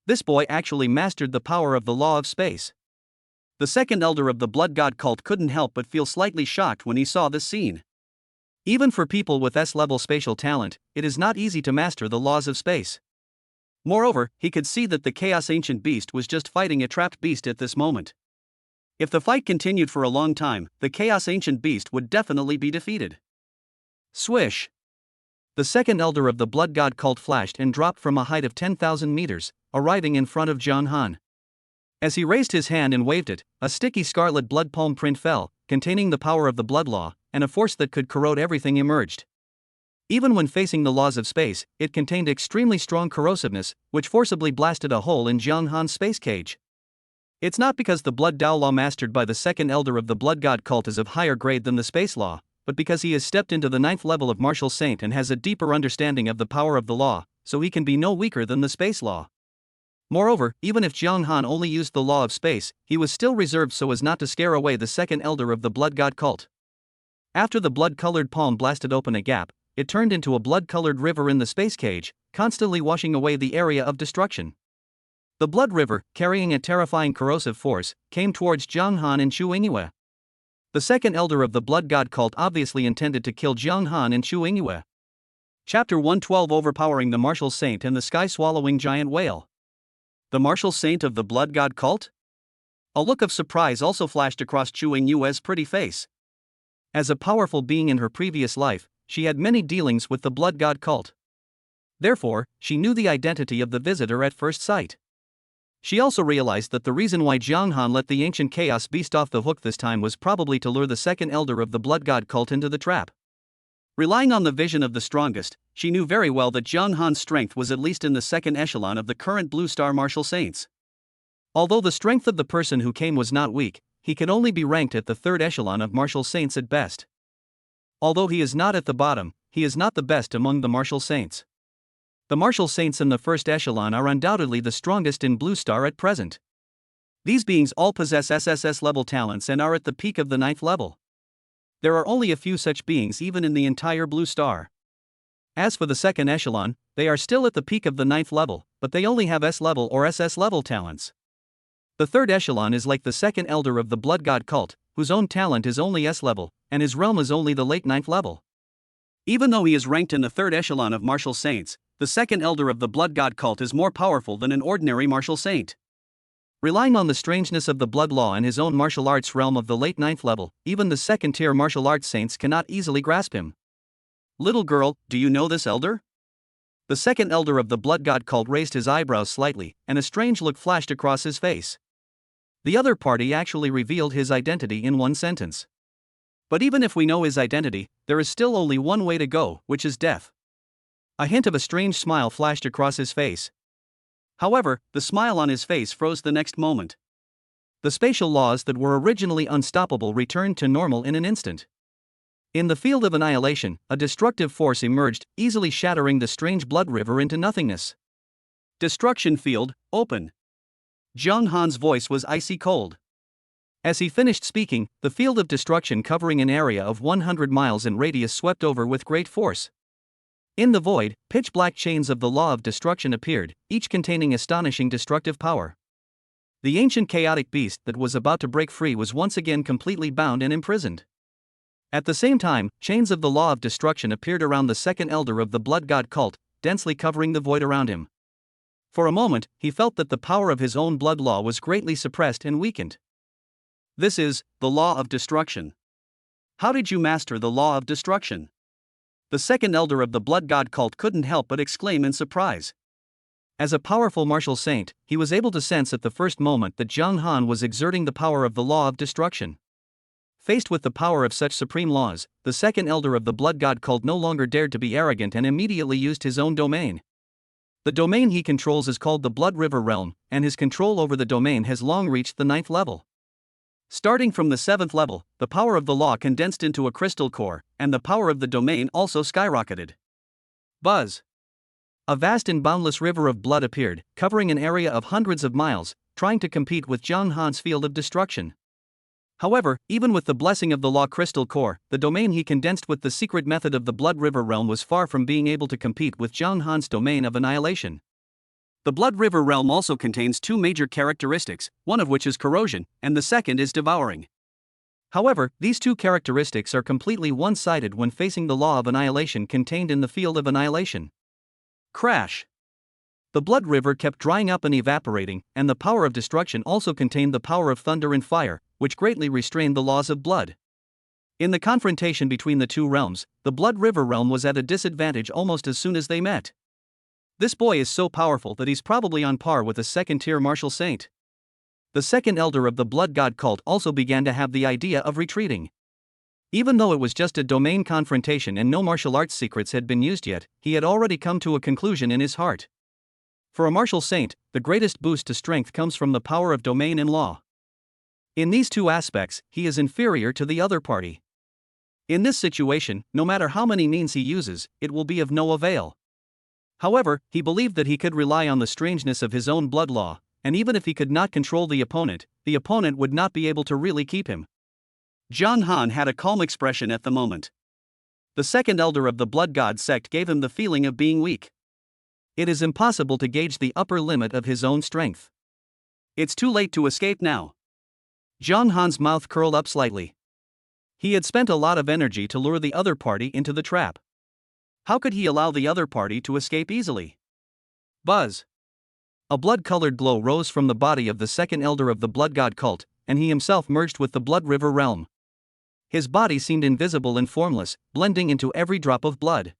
This boy actually mastered the power of the law of space. The second elder of the blood god cult couldn't help but feel slightly shocked when he saw this scene. Even for people with S-level spatial talent, it is not easy to master the laws of space. Moreover, he could see that the chaos ancient beast was just fighting a trapped beast at this moment. If the fight continued for a long time, the chaos ancient beast would definitely be defeated. Swish! The second elder of the blood god cult flashed and dropped from a height of 10,000 meters, arriving in front of Jiang Han. As he raised his hand and waved it, a sticky scarlet blood palm print fell, containing the power of the blood law, and a force that could corrode everything emerged. Even when facing the laws of space, it contained extremely strong corrosiveness, which forcibly blasted a hole in Jiang Han's space cage. It's not because the blood Dao law mastered by the second elder of the blood god cult is of higher grade than the space law, but because he has stepped into the 9th level of martial saint and has a deeper understanding of the power of the law, so he can be no weaker than the space law. Moreover, even if Jiang Han only used the law of space, he was still reserved so as not to scare away the second elder of the blood god cult. After the blood-colored palm blasted open a gap, it turned into a blood-colored river in the space cage, constantly washing away the area of destruction. The blood river, carrying a terrifying corrosive force, came towards Jiang Han and Chu Yingyue. The second elder of the blood god cult obviously intended to kill Jiang Han and Chu Yingyue. Chapter 112: Overpowering the Martial Saint and the Sky-Swallowing Giant Whale. The Martial Saint of the blood god cult? A look of surprise also flashed across Chu Yingyue's pretty face. As a powerful being in her previous life, she had many dealings with the blood god cult. Therefore, she knew the identity of the visitor at first sight. She also realized that the reason why Jiang Han let the ancient chaos beast off the hook this time was probably to lure the second elder of the blood god cult into the trap. Relying on the vision of the strongest, she knew very well that Jiang Han's strength was at least in the second echelon of the current Blue Star Martial Saints. Although the strength of the person who came was not weak, he can only be ranked at the 3rd echelon of Martial Saints at best. Although he is not at the bottom, he is not the best among the Martial Saints. The Martial Saints in the 1st echelon are undoubtedly the strongest in Blue Star at present. These beings all possess SSS level talents and are at the peak of the 9th level. There are only a few such beings even in the entire Blue Star. As for the 2nd echelon, they are still at the peak of the 9th level, but they only have S level or SS level talents. The 3rd echelon is like the second elder of the blood god cult, whose own talent is only S level, and his realm is only the late 9th level. Even though he is ranked in the 3rd echelon of martial saints, the second elder of the blood god cult is more powerful than an ordinary martial saint. Relying on the strangeness of the blood law and his own martial arts realm of the late 9th level, even the 2nd-tier martial arts saints cannot easily grasp him. Little girl, do you know this elder? The second elder of the blood god cult raised his eyebrows slightly, and a strange look flashed across his face. The other party actually revealed his identity in one sentence. But even if we know his identity, there is still only one way to go, which is death. A hint of a strange smile flashed across his face. However, the smile on his face froze the next moment. The spatial laws that were originally unstoppable returned to normal in an instant. In the field of annihilation, a destructive force emerged, easily shattering the strange blood river into nothingness. Destruction field, open. Jiang Han's voice was icy cold. As he finished speaking, the field of destruction covering an area of 100 miles in radius swept over with great force. In the void, pitch-black chains of the law of destruction appeared, each containing astonishing destructive power. The ancient chaotic beast that was about to break free was once again completely bound and imprisoned. At the same time, chains of the law of destruction appeared around the second elder of the blood god cult, densely covering the void around him. For a moment, he felt that the power of his own blood law was greatly suppressed and weakened. This is the law of destruction. How did you master the law of destruction? The second elder of the blood god cult couldn't help but exclaim in surprise. As a powerful martial saint, he was able to sense at the first moment that Jiang Han was exerting the power of the law of destruction. Faced with the power of such supreme laws, the second elder of the blood god cult no longer dared to be arrogant and immediately used his own domain. The domain he controls is called the Blood River Realm, and his control over the domain has long reached the 9th level. Starting from the 7th level, the power of the law condensed into a crystal core, and the power of the domain also skyrocketed. Buzz! A vast and boundless river of blood appeared, covering an area of hundreds of miles, trying to compete with Zhang Han's field of destruction. However, even with the blessing of the law crystal core, the domain he condensed with the secret method of the Blood River Realm was far from being able to compete with Zhang Han's domain of annihilation. The Blood River Realm also contains two major characteristics, one of which is corrosion, and the second is devouring. However, these two characteristics are completely one-sided when facing the law of annihilation contained in the field of annihilation. Crash! The blood river kept drying up and evaporating, and the power of destruction also contained the power of thunder and fire, which greatly restrained the laws of blood. In the confrontation between the two realms, the Blood River Realm was at a disadvantage almost as soon as they met. This boy is so powerful that he's probably on par with a second-tier martial saint. The second elder of the Blood God cult also began to have the idea of retreating. Even though it was just a domain confrontation and no martial arts secrets had been used yet, he had already come to a conclusion in his heart. For a martial saint, the greatest boost to strength comes from the power of domain and law. In these two aspects, he is inferior to the other party. In this situation, no matter how many means he uses, it will be of no avail. However, he believed that he could rely on the strangeness of his own blood law, and even if he could not control the opponent would not be able to really keep him. Zhang Han had a calm expression at the moment. The second elder of the Blood God sect gave him the feeling of being weak. It is impossible to gauge the upper limit of his own strength. It's too late to escape now. Zhang Han's mouth curled up slightly. He had spent a lot of energy to lure the other party into the trap. How could he allow the other party to escape easily? Buzz! A blood-colored glow rose from the body of the second elder of the Blood God cult, and he himself merged with the Blood River Realm. His body seemed invisible and formless, blending into every drop of blood.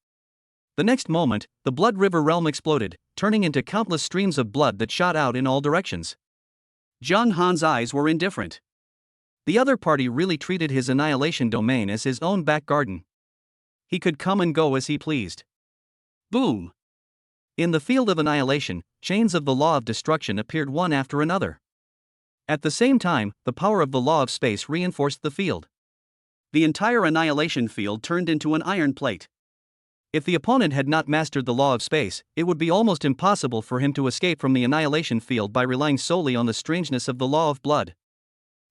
The next moment, the Blood River Realm exploded, turning into countless streams of blood that shot out in all directions. Zhang Han's eyes were indifferent. The other party really treated his annihilation domain as his own back garden. He could come and go as he pleased. Boom! In the field of annihilation, chains of the law of destruction appeared one after another. At the same time, the power of the law of space reinforced the field. The entire annihilation field turned into an iron plate. If the opponent had not mastered the law of space, it would be almost impossible for him to escape from the annihilation field by relying solely on the strangeness of the law of blood.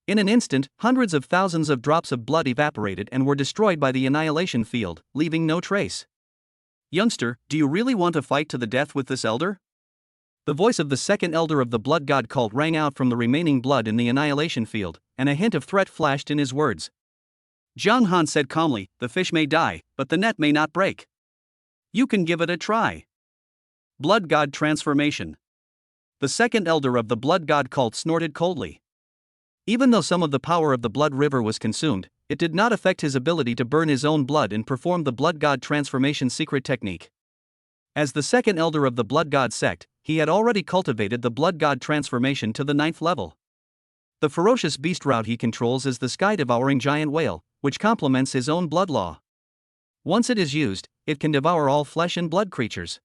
In an instant, hundreds of thousands of drops of blood evaporated and were destroyed by the annihilation field, leaving no trace. Youngster, do you really want to fight to the death with this elder? The voice of the second elder of the Blood God cult rang out from the remaining blood in the annihilation field, and a hint of threat flashed in his words. Zhang Han said calmly, the fish may die, but the net may not break. You can give it a try. Blood God transformation. The second elder of the Blood God cult snorted coldly. Even though some of the power of the blood river was consumed, it did not affect his ability to burn his own blood and perform the Blood God transformation secret technique. As the second elder of the Blood God sect, he had already cultivated the Blood God transformation to the 9th level. The ferocious beast route he controls is the sky-devouring giant whale, which complements his own blood law. Once it is used, it can devour all flesh and blood creatures.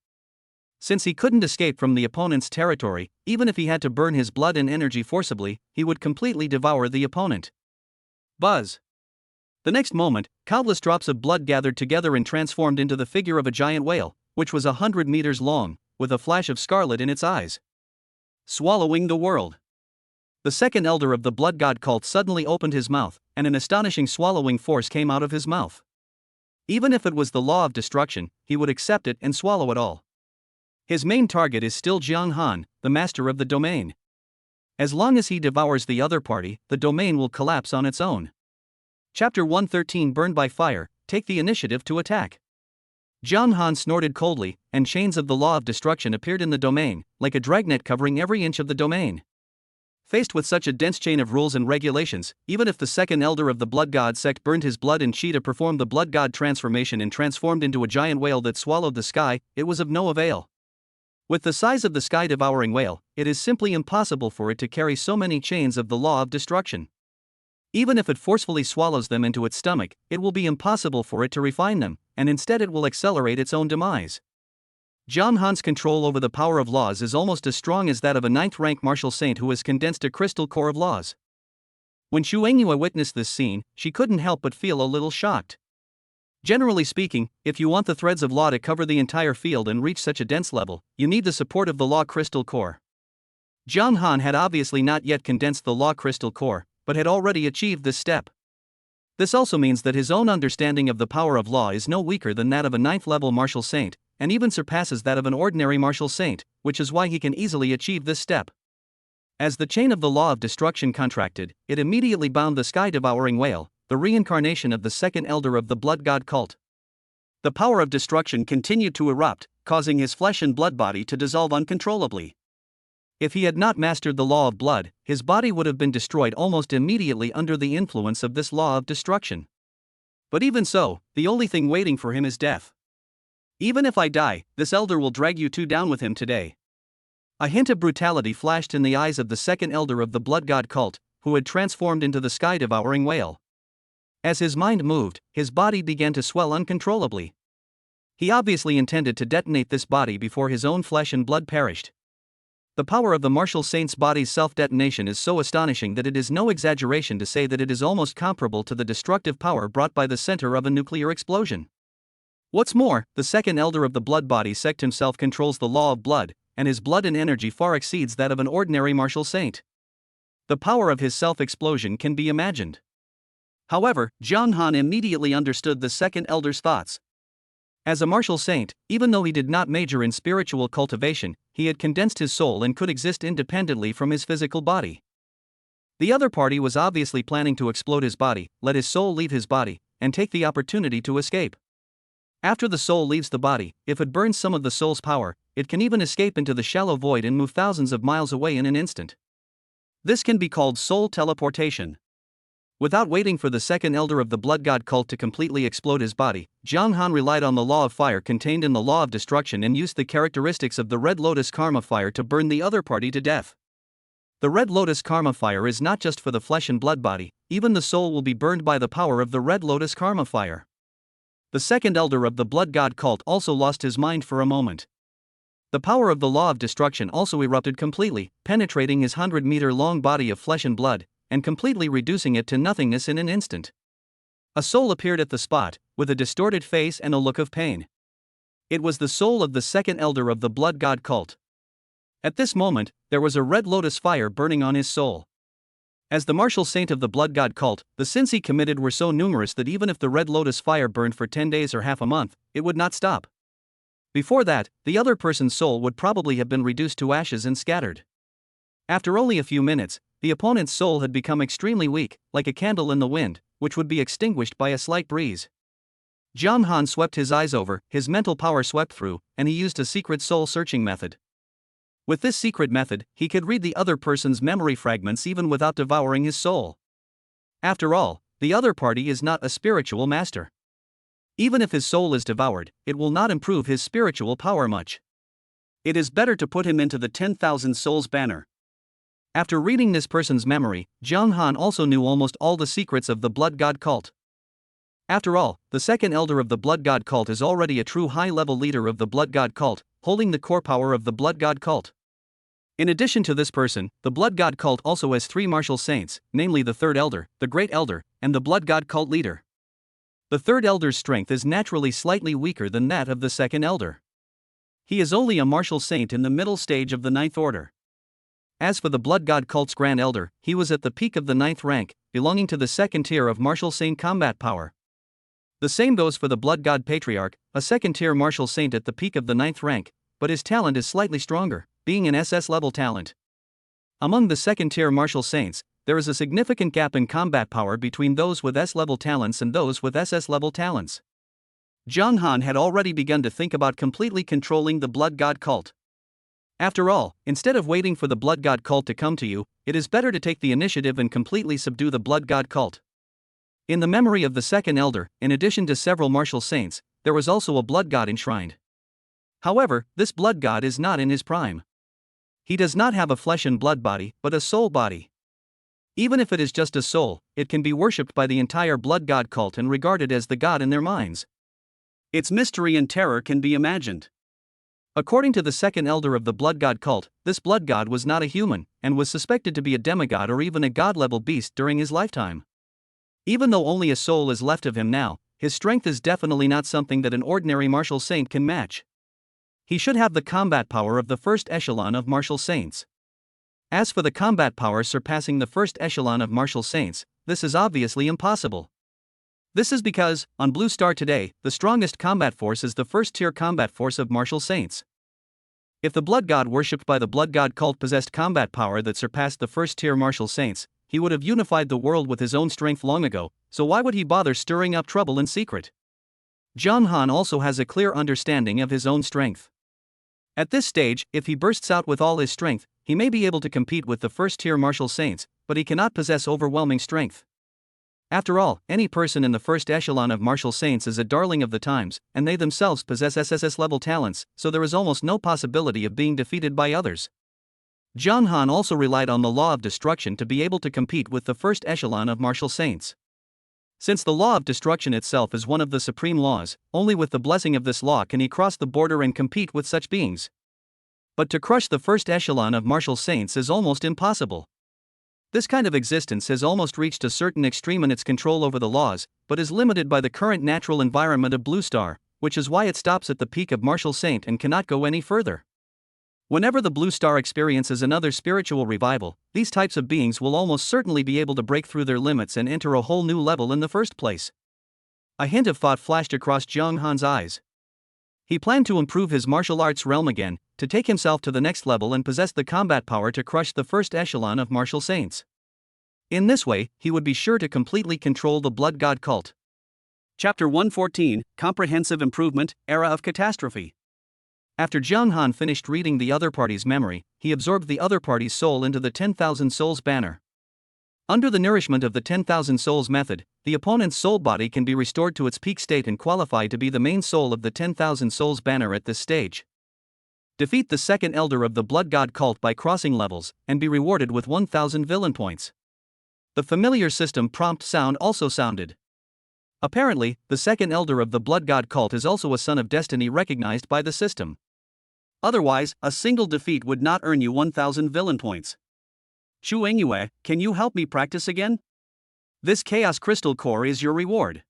Since he couldn't escape from the opponent's territory, even if he had to burn his blood and energy forcibly, he would completely devour the opponent. Buzz! The next moment, countless drops of blood gathered together and transformed into the figure of a giant whale, which was 100 meters long, with a flash of scarlet in its eyes. Swallowing the world. The second elder of the Blood God cult suddenly opened his mouth, and an astonishing swallowing force came out of his mouth. Even if it was the law of destruction, he would accept it and swallow it all. His main target is still Zhang Han, the master of the domain. As long as he devours the other party, the domain will collapse on its own. Chapter 113 Burned by Fire, take the initiative to attack. Zhang Han snorted coldly, and chains of the law of destruction appeared in the domain, like a dragnet covering every inch of the domain. Faced with such a dense chain of rules and regulations, even if the second elder of the Blood God sect burned his blood and chi to perform the Blood God transformation and transformed into a giant whale that swallowed the sky, it was of no avail. With the size of the sky-devouring whale, it is simply impossible for it to carry so many chains of the law of destruction. Even if it forcefully swallows them into its stomach, it will be impossible for it to refine them, and instead it will accelerate its own demise. John Han's control over the power of laws is almost as strong as that of a ninth-rank martial saint who has condensed a crystal core of laws. When Xu Engyue witnessed this scene, she couldn't help but feel a little shocked. Generally speaking, if you want the threads of law to cover the entire field and reach such a dense level, you need the support of the law crystal core. John Han had obviously not yet condensed the law crystal core, but had already achieved this step. This also means that his own understanding of the power of law is no weaker than that of a ninth-level martial saint, and even surpasses that of an ordinary martial saint, which is why he can easily achieve this step. As the chain of the law of destruction contracted, it immediately bound the sky-devouring whale, the reincarnation of the second elder of the blood god cult. The power of destruction continued to erupt, causing his flesh and blood body to dissolve uncontrollably. If he had not mastered the law of blood, his body would have been destroyed almost immediately under the influence of this law of destruction. But even so, the only thing waiting for him is death. Even if I die, this elder will drag you two down with him today. A hint of brutality flashed in the eyes of the second elder of the blood god cult, who had transformed into the sky-devouring whale. As his mind moved, his body began to swell uncontrollably. He obviously intended to detonate this body before his own flesh and blood perished. The power of the martial saint's body's self-detonation is so astonishing that it is no exaggeration to say that it is almost comparable to the destructive power brought by the center of a nuclear explosion. What's more, the second elder of the blood body sect himself controls the law of blood, and his blood and energy far exceeds that of an ordinary martial saint. The power of his self-explosion can be imagined. However, John Han immediately understood the second elder's thoughts. As a martial saint, even though he did not major in spiritual cultivation, he had condensed his soul and could exist independently from his physical body. The other party was obviously planning to explode his body, let his soul leave his body, and take the opportunity to escape. After the soul leaves the body, if it burns some of the soul's power, it can even escape into the shallow void and move thousands of miles away in an instant. This can be called soul teleportation. Without waiting for the second elder of the blood god cult to completely explode his body, John Han relied on the law of fire contained in the law of destruction and used the characteristics of the red lotus karma fire to burn the other party to death. The red lotus karma fire is not just for the flesh and blood body, even the soul will be burned by the power of the red lotus karma fire. The second elder of the blood god cult also lost his mind for a moment. The power of the law of destruction also erupted completely, penetrating his 100-meter-long body of flesh and blood, and completely reducing it to nothingness in an instant. A soul appeared at the spot, with a distorted face and a look of pain. It was the soul of the second elder of the blood god cult. At this moment, there was a red lotus fire burning on his soul. As the martial saint of the blood god cult, the sins he committed were so numerous that even if the red lotus fire burned for 10 days or half a month, it would not stop. Before that, the other person's soul would probably have been reduced to ashes and scattered. After only a few minutes, the opponent's soul had become extremely weak, like a candle in the wind, which would be extinguished by a slight breeze. John Han swept his eyes over, his mental power swept through, and he used a secret soul-searching method. With this secret method, he could read the other person's memory fragments even without devouring his soul. After all, the other party is not a spiritual master. Even if his soul is devoured, it will not improve his spiritual power much. It is better to put him into the 10,000 souls banner. After reading this person's memory, John Han also knew almost all the secrets of the blood god cult. After all, the second elder of the blood god cult is already a true high-level leader of the blood god cult, holding the core power of the blood god cult. In addition to this person, the blood god cult also has 3 martial saints, namely the third elder, the great elder, and the blood god cult leader. The third elder's strength is naturally slightly weaker than that of the second elder. He is only a martial saint in the middle stage of the ninth order. As for the blood god cult's grand elder, he was at the peak of the 9th rank, belonging to the second tier of martial saint combat power. The same goes for the blood god patriarch, a second tier martial saint at the peak of the 9th rank, but his talent is slightly stronger, being an SS level talent. Among the second tier martial saints, there is a significant gap in combat power between those with S level talents and those with SS level talents. John Han had already begun to think about completely controlling the blood god cult. After all, instead of waiting for the blood god cult to come to you, it is better to take the initiative and completely subdue the blood god cult. In the memory of the second elder, in addition to several martial saints, there was also a blood god enshrined. However, this blood god is not in his prime. He does not have a flesh and blood body, but a soul body. Even if it is just a soul, it can be worshipped by the entire blood god cult and regarded as the god in their minds. Its mystery and terror can be imagined. According to the second elder of the blood god cult, this blood god was not a human, and was suspected to be a demigod or even a god-level beast during his lifetime. Even though only a soul is left of him now, his strength is definitely not something that an ordinary martial saint can match. He should have the combat power of the first echelon of martial saints. As for the combat power surpassing the first echelon of martial saints, this is obviously impossible. This is because, on Blue Star today, the strongest combat force is the first-tier combat force of martial saints. If the blood god worshipped by the blood god cult possessed combat power that surpassed the first-tier martial saints, he would have unified the world with his own strength long ago, so why would he bother stirring up trouble in secret? Zhang Han also has a clear understanding of his own strength. At this stage, if he bursts out with all his strength, he may be able to compete with the first-tier martial saints, but he cannot possess overwhelming strength. After all, any person in the first echelon of martial saints is a darling of the times, and they themselves possess SSS-level talents, so there is almost no possibility of being defeated by others. Zhang Han also relied on the law of destruction to be able to compete with the first echelon of martial saints. Since the law of destruction itself is one of the supreme laws, only with the blessing of this law can he cross the border and compete with such beings. But to crush the first echelon of martial saints is almost impossible. This kind of existence has almost reached a certain extreme in its control over the laws, but is limited by the current natural environment of Blue Star, which is why it stops at the peak of martial saint and cannot go any further. Whenever the Blue Star experiences another spiritual revival, these types of beings will almost certainly be able to break through their limits and enter a whole new level in the first place. A hint of thought flashed across Zhang Han's eyes. He planned to improve his martial arts realm again, to take himself to the next level and possess the combat power to crush the first echelon of martial saints. In this way, he would be sure to completely control the blood god cult. Chapter 114, Comprehensive Improvement, Era of Catastrophe. After Zhang Han finished reading the other party's memory, he absorbed the other party's soul into the 10,000 souls banner. Under the nourishment of the 10,000 souls method, the opponent's soul body can be restored to its peak state and qualify to be the main soul of the 10,000 souls banner at this stage. Defeat the second elder of the blood god cult by crossing levels, and be rewarded with 1,000 villain points. The familiar system prompt sound also sounded. Apparently, the second elder of the blood god cult is also a son of destiny recognized by the system. Otherwise, a single defeat would not earn you 1,000 villain points. Chu Engyue, can you help me practice again? This Chaos Crystal Core is your reward.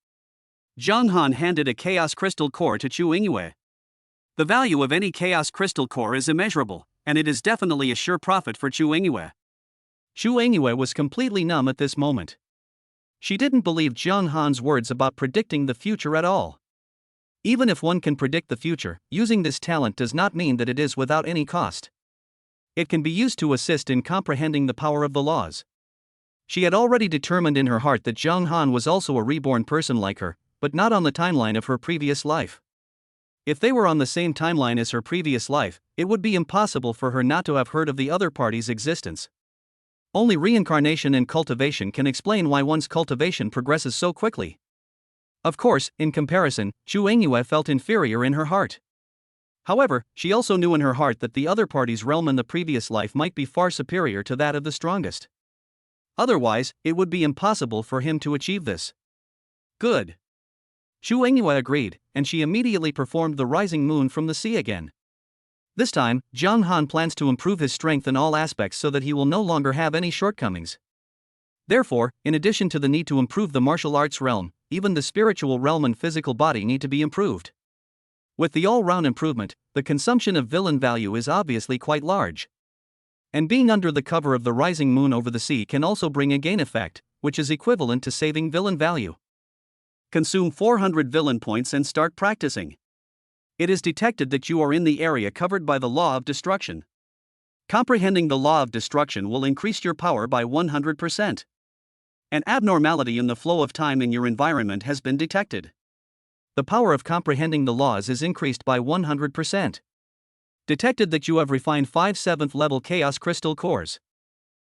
Zhang Han handed a Chaos Crystal Core to Chu Engyue. The value of any Chaos Crystal Core is immeasurable, and it is definitely a sure profit for Chu Engyue. Chu Engyue was completely numb at this moment. She didn't believe Zhang Han's words about predicting the future at all. Even if one can predict the future, using this talent does not mean that it is without any cost. It can be used to assist in comprehending the power of the laws. She had already determined in her heart that Zhang Han was also a reborn person like her, but not on the timeline of her previous life. If they were on the same timeline as her previous life, it would be impossible for her not to have heard of the other party's existence. Only reincarnation and cultivation can explain why one's cultivation progresses so quickly. Of course, in comparison, Chu Engyue felt inferior in her heart. However, she also knew in her heart that the other party's realm in the previous life might be far superior to that of the strongest. Otherwise, it would be impossible for him to achieve this. Good. Chu Engyue agreed, and she immediately performed the rising moon from the sea again. This time, Zhang Han plans to improve his strength in all aspects so that he will no longer have any shortcomings. Therefore, in addition to the need to improve the martial arts realm, even the spiritual realm and physical body need to be improved. With the all-round improvement, the consumption of villain value is obviously quite large. And being under the cover of the rising moon over the sea can also bring a gain effect, which is equivalent to saving villain value. Consume 400 villain points and start practicing. It is detected that you are in the area covered by the law of destruction. Comprehending the law of destruction will increase your power by 100%. An abnormality in the flow of time in your environment has been detected. The power of comprehending the laws is increased by 100%. Detected that you have refined 5 7th level Chaos Crystal Cores.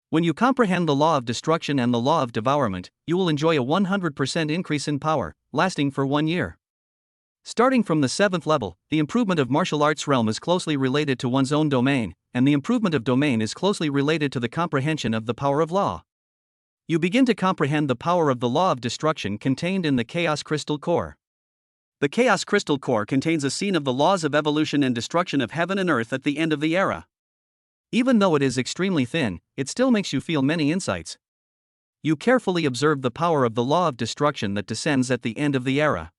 When you comprehend the law of destruction and the law of devourment, you will enjoy a 100% increase in power, lasting for 1 year. Starting from the 7th level, the improvement of martial arts realm is closely related to one's own domain, and the improvement of domain is closely related to the comprehension of the power of law. You begin to comprehend the power of the law of destruction contained in the Chaos Crystal Core. The Chaos Crystal Core contains a scene of the laws of evolution and destruction of heaven and earth at the end of the era. Even though it is extremely thin, it still makes you feel many insights. You carefully observe the power of the law of destruction that descends at the end of the era.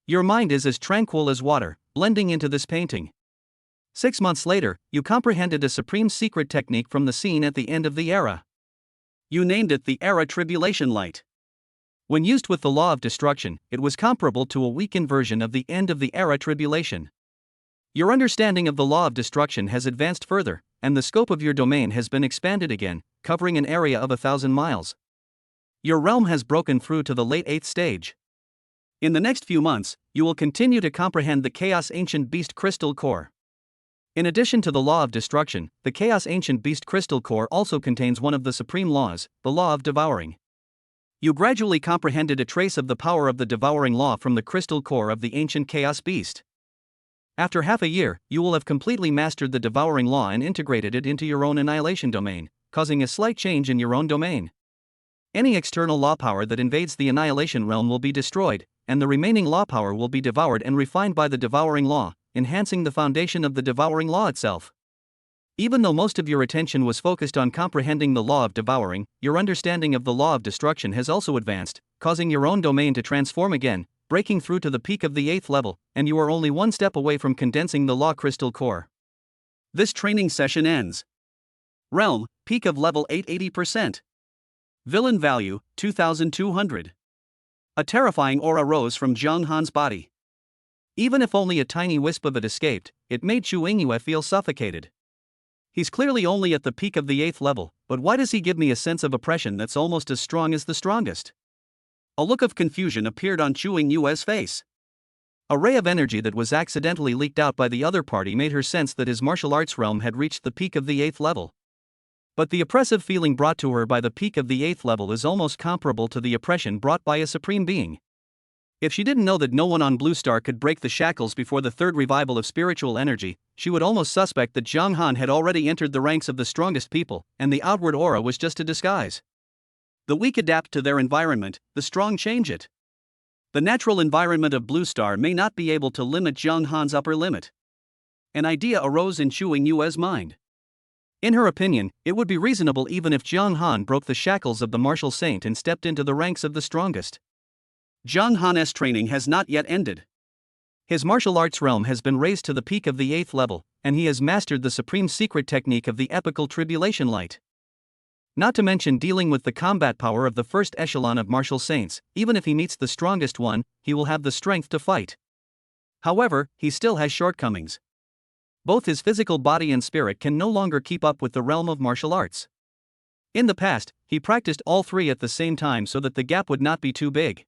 Your mind is as tranquil as water, blending into this painting. 6 months later, you comprehended a supreme secret technique from the scene at the end of the era. You named it the Era Tribulation Light. When used with the law of destruction, it was comparable to a weakened version of the end of the era tribulation. Your understanding of the law of destruction has advanced further, and the scope of your domain has been expanded again, covering an area of 1,000 miles. Your realm has broken through to the late 8th stage. In the next few months, you will continue to comprehend the Chaos Ancient Beast Crystal Core. In addition to the law of destruction, the Chaos Ancient Beast Crystal Core also contains one of the supreme laws, the law of devouring. You gradually comprehended a trace of the power of the devouring law from the crystal core of the ancient Chaos Beast. After half a year, you will have completely mastered the devouring law and integrated it into your own annihilation domain, causing a slight change in your own domain. Any external law power that invades the annihilation realm will be destroyed, and the remaining law power will be devoured and refined by the devouring law, enhancing the foundation of the devouring law itself. Even though most of your attention was focused on comprehending the law of devouring, your understanding of the law of destruction has also advanced, causing your own domain to transform again, breaking through to the peak of the 8th level, and you are only one step away from condensing the law crystal core. This training session ends. Realm, peak of level 880%. Villain value, 2200. A terrifying aura rose from Zhang Han's body. Even if only a tiny wisp of it escaped, it made Chu Yingyue feel suffocated. He's clearly only at the peak of the 8th level, but why does he give me a sense of oppression that's almost as strong as the strongest? A look of confusion appeared on Chu Yingyue's face. A ray of energy that was accidentally leaked out by the other party made her sense that his martial arts realm had reached the peak of the 8th level. But the oppressive feeling brought to her by the peak of the 8th level is almost comparable to the oppression brought by a supreme being. If she didn't know that no one on Blue Star could break the shackles before the third revival of spiritual energy, she would almost suspect that Zhang Han had already entered the ranks of the strongest people, and the outward aura was just a disguise. The weak adapt to their environment, the strong change it. The natural environment of Blue Star may not be able to limit Zhang Han's upper limit. An idea arose in Chu Yingyue's mind. In her opinion, it would be reasonable even if Zhang Han broke the shackles of the martial saint and stepped into the ranks of the strongest. Zhang Han's training has not yet ended. His martial arts realm has been raised to the peak of the 8th level, and he has mastered the supreme secret technique of the epical tribulation light. Not to mention dealing with the combat power of the first echelon of martial saints, even if he meets the strongest one, he will have the strength to fight. However, he still has shortcomings. Both his physical body and spirit can no longer keep up with the realm of martial arts. In the past, he practiced all three at the same time so that the gap would not be too big.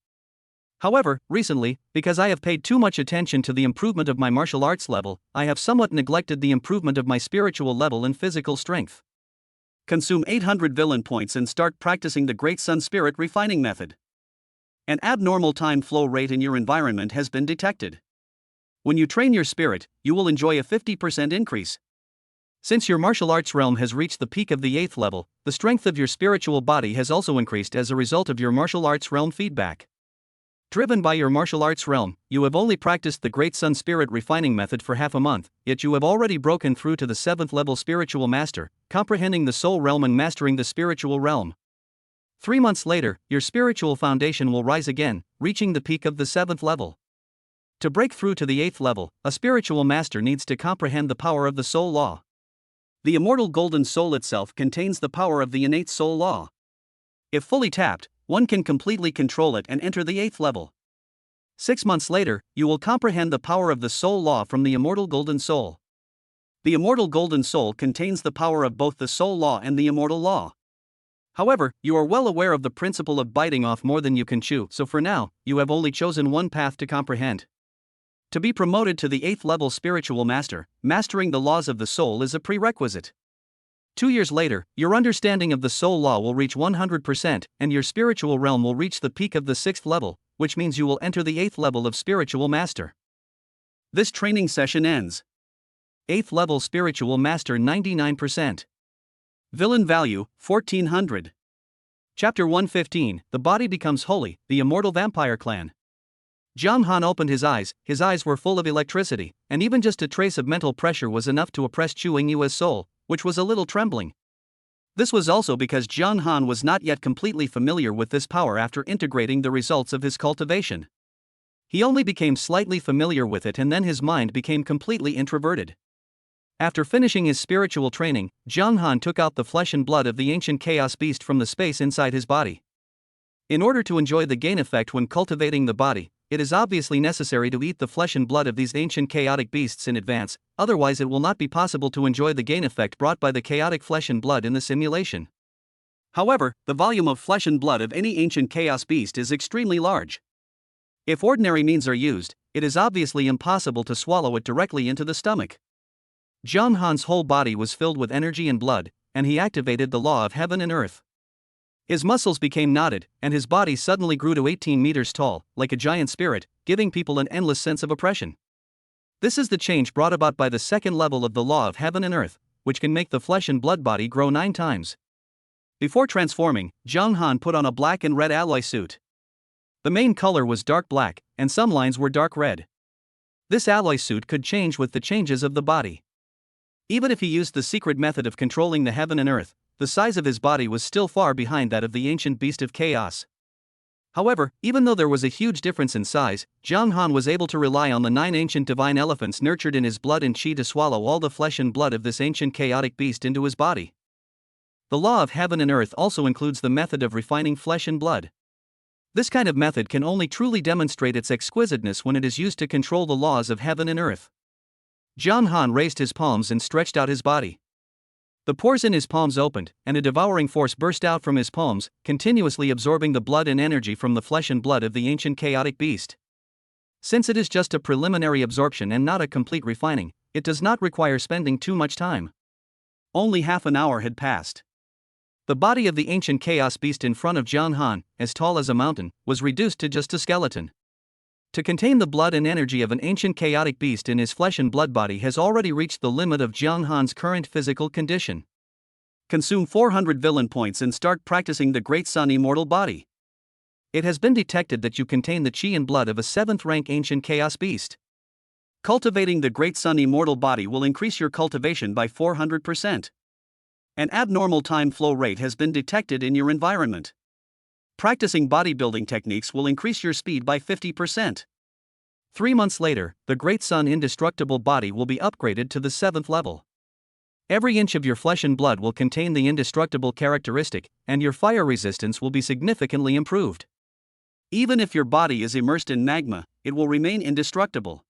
However, recently, because I have paid too much attention to the improvement of my martial arts level, I have somewhat neglected the improvement of my spiritual level and physical strength. Consume 800 villain points and start practicing the Great Sun Spirit refining method. An abnormal time flow rate in your environment has been detected. When you train your spirit, you will enjoy a 50% increase. Since your martial arts realm has reached the peak of the 8th level, the strength of your spiritual body has also increased as a result of your martial arts realm feedback. Driven by your martial arts realm, you have only practiced the Great Sun Spirit refining method for half a month, yet you have already broken through to the 7th level spiritual master, comprehending the soul realm and mastering the spiritual realm. 3 months later, your spiritual foundation will rise again, reaching the peak of the 7th level. To break through to the 8th level, a spiritual master needs to comprehend the power of the soul law. The immortal golden soul itself contains the power of the innate soul law. If fully tapped, one can completely control it and enter the 8th level. 6 months later, you will comprehend the power of the soul law from the immortal golden soul. The immortal golden soul contains the power of both the soul law and the immortal law. However, you are well aware of the principle of biting off more than you can chew, so for now, you have only chosen one path to comprehend. To be promoted to the 8th level spiritual master, mastering the laws of the soul is a prerequisite. 2 years later, your understanding of the soul law will reach 100%, and your spiritual realm will reach the peak of the 6th level, which means you will enter the 8th level of spiritual master. This training session ends. 8th level spiritual master 99%. Villain value 1400. Chapter 115, The Body Becomes Holy, The Immortal Vampire Clan. Jiang Han opened his eyes were full of electricity, and even just a trace of mental pressure was enough to oppress Chu Yingyue's soul, which was a little trembling. This was also because Jiang Han was not yet completely familiar with this power after integrating the results of his cultivation. He only became slightly familiar with it, and then his mind became completely introverted. After finishing his spiritual training, Jiang Han took out the flesh and blood of the ancient chaos beast from the space inside his body. In order to enjoy the gain effect when cultivating the body, it is obviously necessary to eat the flesh and blood of these ancient chaotic beasts in advance, otherwise it will not be possible to enjoy the gain effect brought by the chaotic flesh and blood in the simulation. However, the volume of flesh and blood of any ancient chaos beast is extremely large. If ordinary means are used, it is obviously impossible to swallow it directly into the stomach. Jiang Han's whole body was filled with energy and blood, and he activated the law of heaven and earth. His muscles became knotted, and his body suddenly grew to 18 meters tall, like a giant spirit, giving people an endless sense of oppression. This is the change brought about by the second level of the law of heaven and earth, which can make the flesh and blood body grow 9 times. Before transforming, Jiang Han put on a black and red alloy suit. The main color was dark black, and some lines were dark red. This alloy suit could change with the changes of the body. Even if he used the secret method of controlling the heaven and earth, the size of his body was still far behind that of the ancient beast of chaos. However, even though there was a huge difference in size, Jiang Han was able to rely on the 9 ancient divine elephants nurtured in his blood and chi to swallow all the flesh and blood of this ancient chaotic beast into his body. The law of heaven and earth also includes the method of refining flesh and blood. This kind of method can only truly demonstrate its exquisiteness when it is used to control the laws of heaven and earth. Jiang Han raised his palms and stretched out his body. The pores in his palms opened, and a devouring force burst out from his palms, continuously absorbing the blood and energy from the flesh and blood of the ancient chaotic beast. Since it is just a preliminary absorption and not a complete refining, it does not require spending too much time. Only half an hour had passed. The body of the ancient chaos beast in front of Jiang Han, as tall as a mountain, was reduced to just a skeleton. To contain the blood and energy of an ancient chaotic beast in his flesh and blood body has already reached the limit of Jiang Han's current physical condition. Consume 400 villain points and start practicing the Great Sun Immortal Body. It has been detected that you contain the chi and blood of a 7th rank ancient chaos beast. Cultivating the Great Sun Immortal Body will increase your cultivation by 400%. An abnormal time flow rate has been detected in your environment. Practicing bodybuilding techniques will increase your speed by 50%. 3 months later, the Great Sun Indestructible Body will be upgraded to the 7th level. Every inch of your flesh and blood will contain the indestructible characteristic, and your fire resistance will be significantly improved. Even if your body is immersed in magma, it will remain indestructible.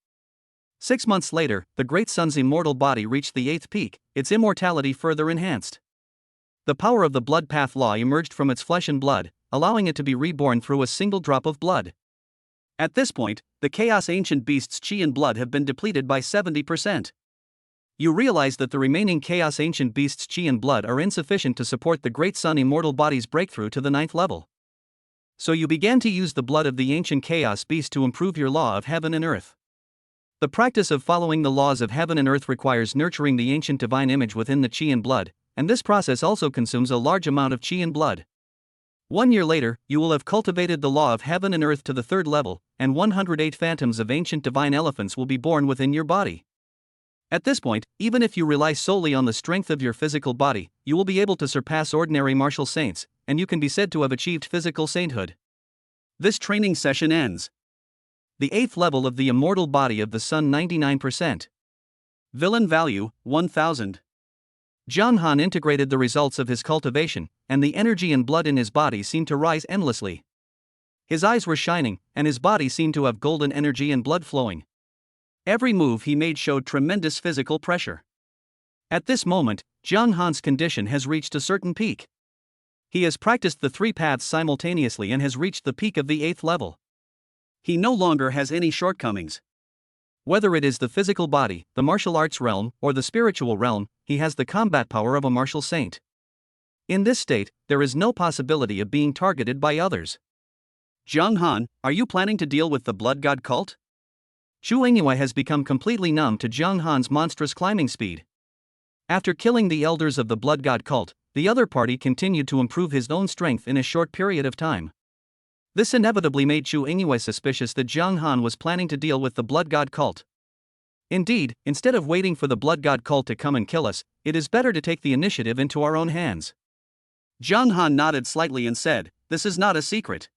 6 months later, the Great Sun's immortal body reached the 8th peak, its immortality further enhanced. The power of the blood path law emerged from its flesh and blood, allowing it to be reborn through a single drop of blood. At this point, the Chaos Ancient Beast's chi and blood have been depleted by 70%. You realize that the remaining Chaos Ancient Beast's chi and blood are insufficient to support the Great Sun Immortal Body's breakthrough to the 9th level. So you began to use the blood of the ancient Chaos Beast to improve your law of heaven and earth. The practice of following the laws of heaven and earth requires nurturing the ancient divine image within the chi and blood, and this process also consumes a large amount of chi and blood. 1 year later, you will have cultivated the law of heaven and earth to the 3rd level, and 108 phantoms of ancient divine elephants will be born within your body. At this point, even if you rely solely on the strength of your physical body, you will be able to surpass ordinary martial saints, and you can be said to have achieved physical sainthood. This training session ends. The 8th level of the immortal body of the sun 99%. Villain value, 1000. Jiang Han integrated the results of his cultivation, and the energy and blood in his body seemed to rise endlessly. His eyes were shining, and his body seemed to have golden energy and blood flowing. Every move he made showed tremendous physical pressure. At this moment, Jiang Han's condition has reached a certain peak. He has practiced the 3 paths simultaneously and has reached the peak of the 8th level. He no longer has any shortcomings. Whether it is the physical body, the martial arts realm, or the spiritual realm, he has the combat power of a martial saint. In this state, there is no possibility of being targeted by others. Jiang Han, are you planning to deal with the blood god cult? Chu Yingyue has become completely numb to Jiang Han's monstrous climbing speed. After killing the elders of the blood god cult, the other party continued to improve his own strength in a short period of time. This inevitably made Chu Yingyue suspicious that Jiang Han was planning to deal with the Blood God cult. Indeed, instead of waiting for the Blood God cult to come and kill us, it is better to take the initiative into our own hands. Jiang Han nodded slightly and said, "This is not a secret."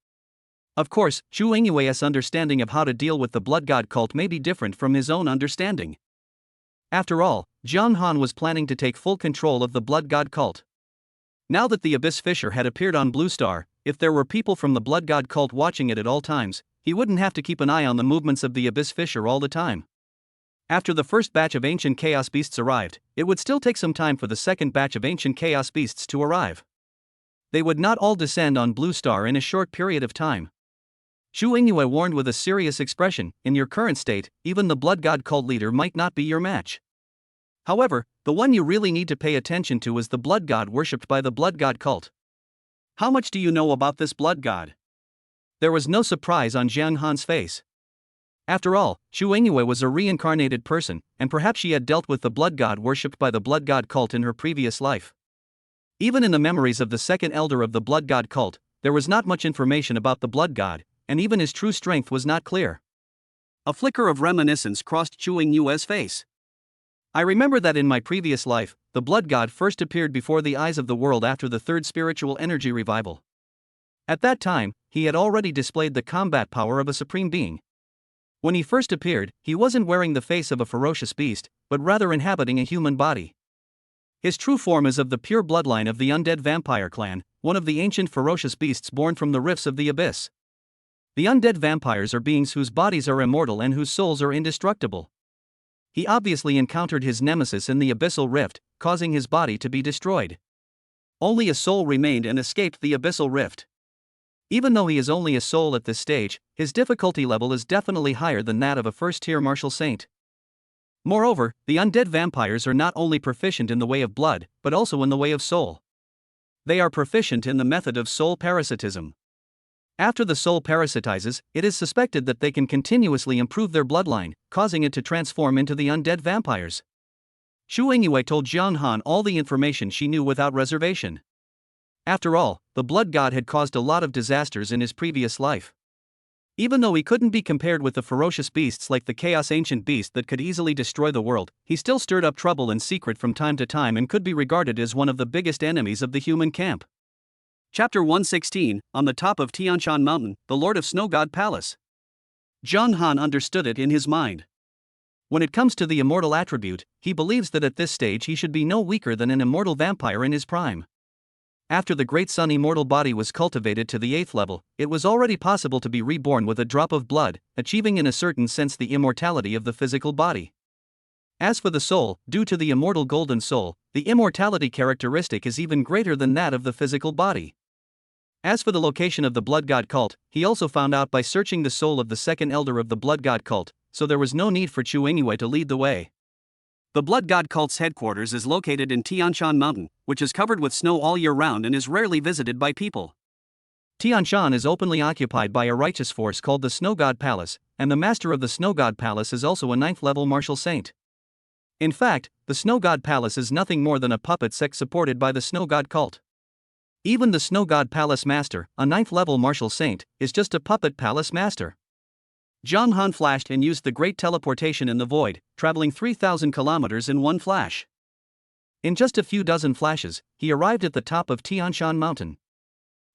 Of course, Chu Yingyue's understanding of how to deal with the Blood God cult may be different from his own understanding. After all, Jiang Han was planning to take full control of the Blood God cult. Now that the Abyss Fisher had appeared on Blue Star, if there were people from the Blood God cult watching it at all times, he wouldn't have to keep an eye on the movements of the Abyss Fisher all the time. After the first batch of ancient Chaos Beasts arrived, it would still take some time for the second batch of ancient Chaos Beasts to arrive. They would not all descend on Blue Star in a short period of time. Chu Yingyue warned with a serious expression, "In your current state, even the Blood God cult leader might not be your match. However, the one you really need to pay attention to is the Blood God worshipped by the Blood God cult." "How much do you know about this Blood God?" There was no surprise on Jiang Han's face. After all, Chu Yingyue was a reincarnated person, and perhaps she had dealt with the Blood God worshipped by the Blood God cult in her previous life. Even in the memories of the second elder of the Blood God cult, there was not much information about the Blood God, and even his true strength was not clear. A flicker of reminiscence crossed Chu Yingyue's face. "I remember that in my previous life, the Blood God first appeared before the eyes of the world after the third spiritual energy revival. At that time, he had already displayed the combat power of a supreme being. When he first appeared, he wasn't wearing the face of a ferocious beast, but rather inhabiting a human body. His true form is of the pure bloodline of the undead vampire clan, one of the ancient ferocious beasts born from the rifts of the abyss. The undead vampires are beings whose bodies are immortal and whose souls are indestructible. He obviously encountered his nemesis in the abyssal rift, causing his body to be destroyed. Only a soul remained and escaped the abyssal rift. Even though he is only a soul at this stage, his difficulty level is definitely higher than that of a first-tier martial saint. Moreover, the undead vampires are not only proficient in the way of blood, but also in the way of soul. They are proficient in the method of soul parasitism. After the soul parasitizes, it is suspected that they can continuously improve their bloodline, causing it to transform into the undead vampires. Chu Yingyue told Jiang Han all the information she knew without reservation. After all, the Blood God had caused a lot of disasters in his previous life. Even though he couldn't be compared with the ferocious beasts like the Chaos Ancient Beast that could easily destroy the world, he still stirred up trouble in secret from time to time and could be regarded as one of the biggest enemies of the human camp. Chapter 116, On the Top of Tianshan Mountain, the Lord of Snow God Palace. Jiang Han understood it in his mind. When it comes to the immortal attribute, he believes that at this stage he should be no weaker than an immortal vampire in his prime. After the Great Sun immortal body was cultivated to the 8th level, it was already possible to be reborn with a drop of blood, achieving in a certain sense the immortality of the physical body. As for the soul, due to the immortal golden soul, the immortality characteristic is even greater than that of the physical body. As for the location of the Blood God cult, he also found out by searching the soul of the second elder of the Blood God cult, so there was no need for Chu Yingyue to lead the way. The Blood God cult's headquarters is located in Tianshan Mountain, which is covered with snow all year round and is rarely visited by people. Tianshan is openly occupied by a righteous force called the Snow God Palace, and the master of the Snow God Palace is also a 9th-level martial saint. In fact, the Snow God Palace is nothing more than a puppet sect supported by the Snow God cult. Even the Snow God Palace Master, a 9th-level martial saint, is just a puppet palace master. Jiang Han flashed and used the great teleportation in the void, traveling 3,000 kilometers in one flash. In just a few dozen flashes, he arrived at the top of Tianshan Mountain.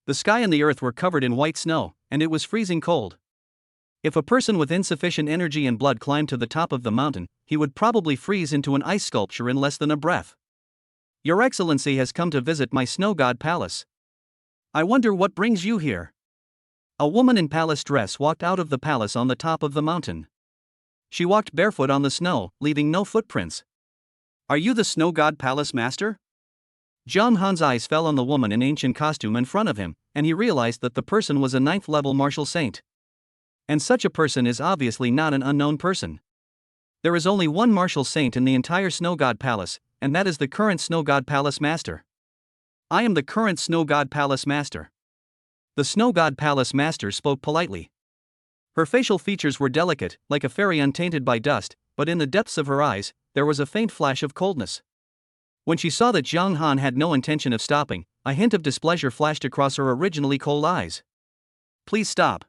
The sky and the earth were covered in white snow, and it was freezing cold. If a person with insufficient energy and blood climbed to the top of the mountain, he would probably freeze into an ice sculpture in less than a breath. "Your Excellency has come to visit my Snow God Palace. I wonder what brings you here." A woman in palace dress walked out of the palace on the top of the mountain. She walked barefoot on the snow, leaving no footprints. "Are you the Snow God Palace Master?" Jiang Han's eyes fell on the woman in ancient costume in front of him, and he realized that the person was a 9th-level martial saint. And such a person is obviously not an unknown person. There is only one martial saint in the entire Snow God Palace, and that is the current Snow God Palace Master. "I am the current Snow God Palace Master." The Snow God Palace Master spoke politely. Her facial features were delicate, like a fairy untainted by dust, but in the depths of her eyes, there was a faint flash of coldness. When she saw that Jiang Han had no intention of stopping, a hint of displeasure flashed across her originally cold eyes. Please stop.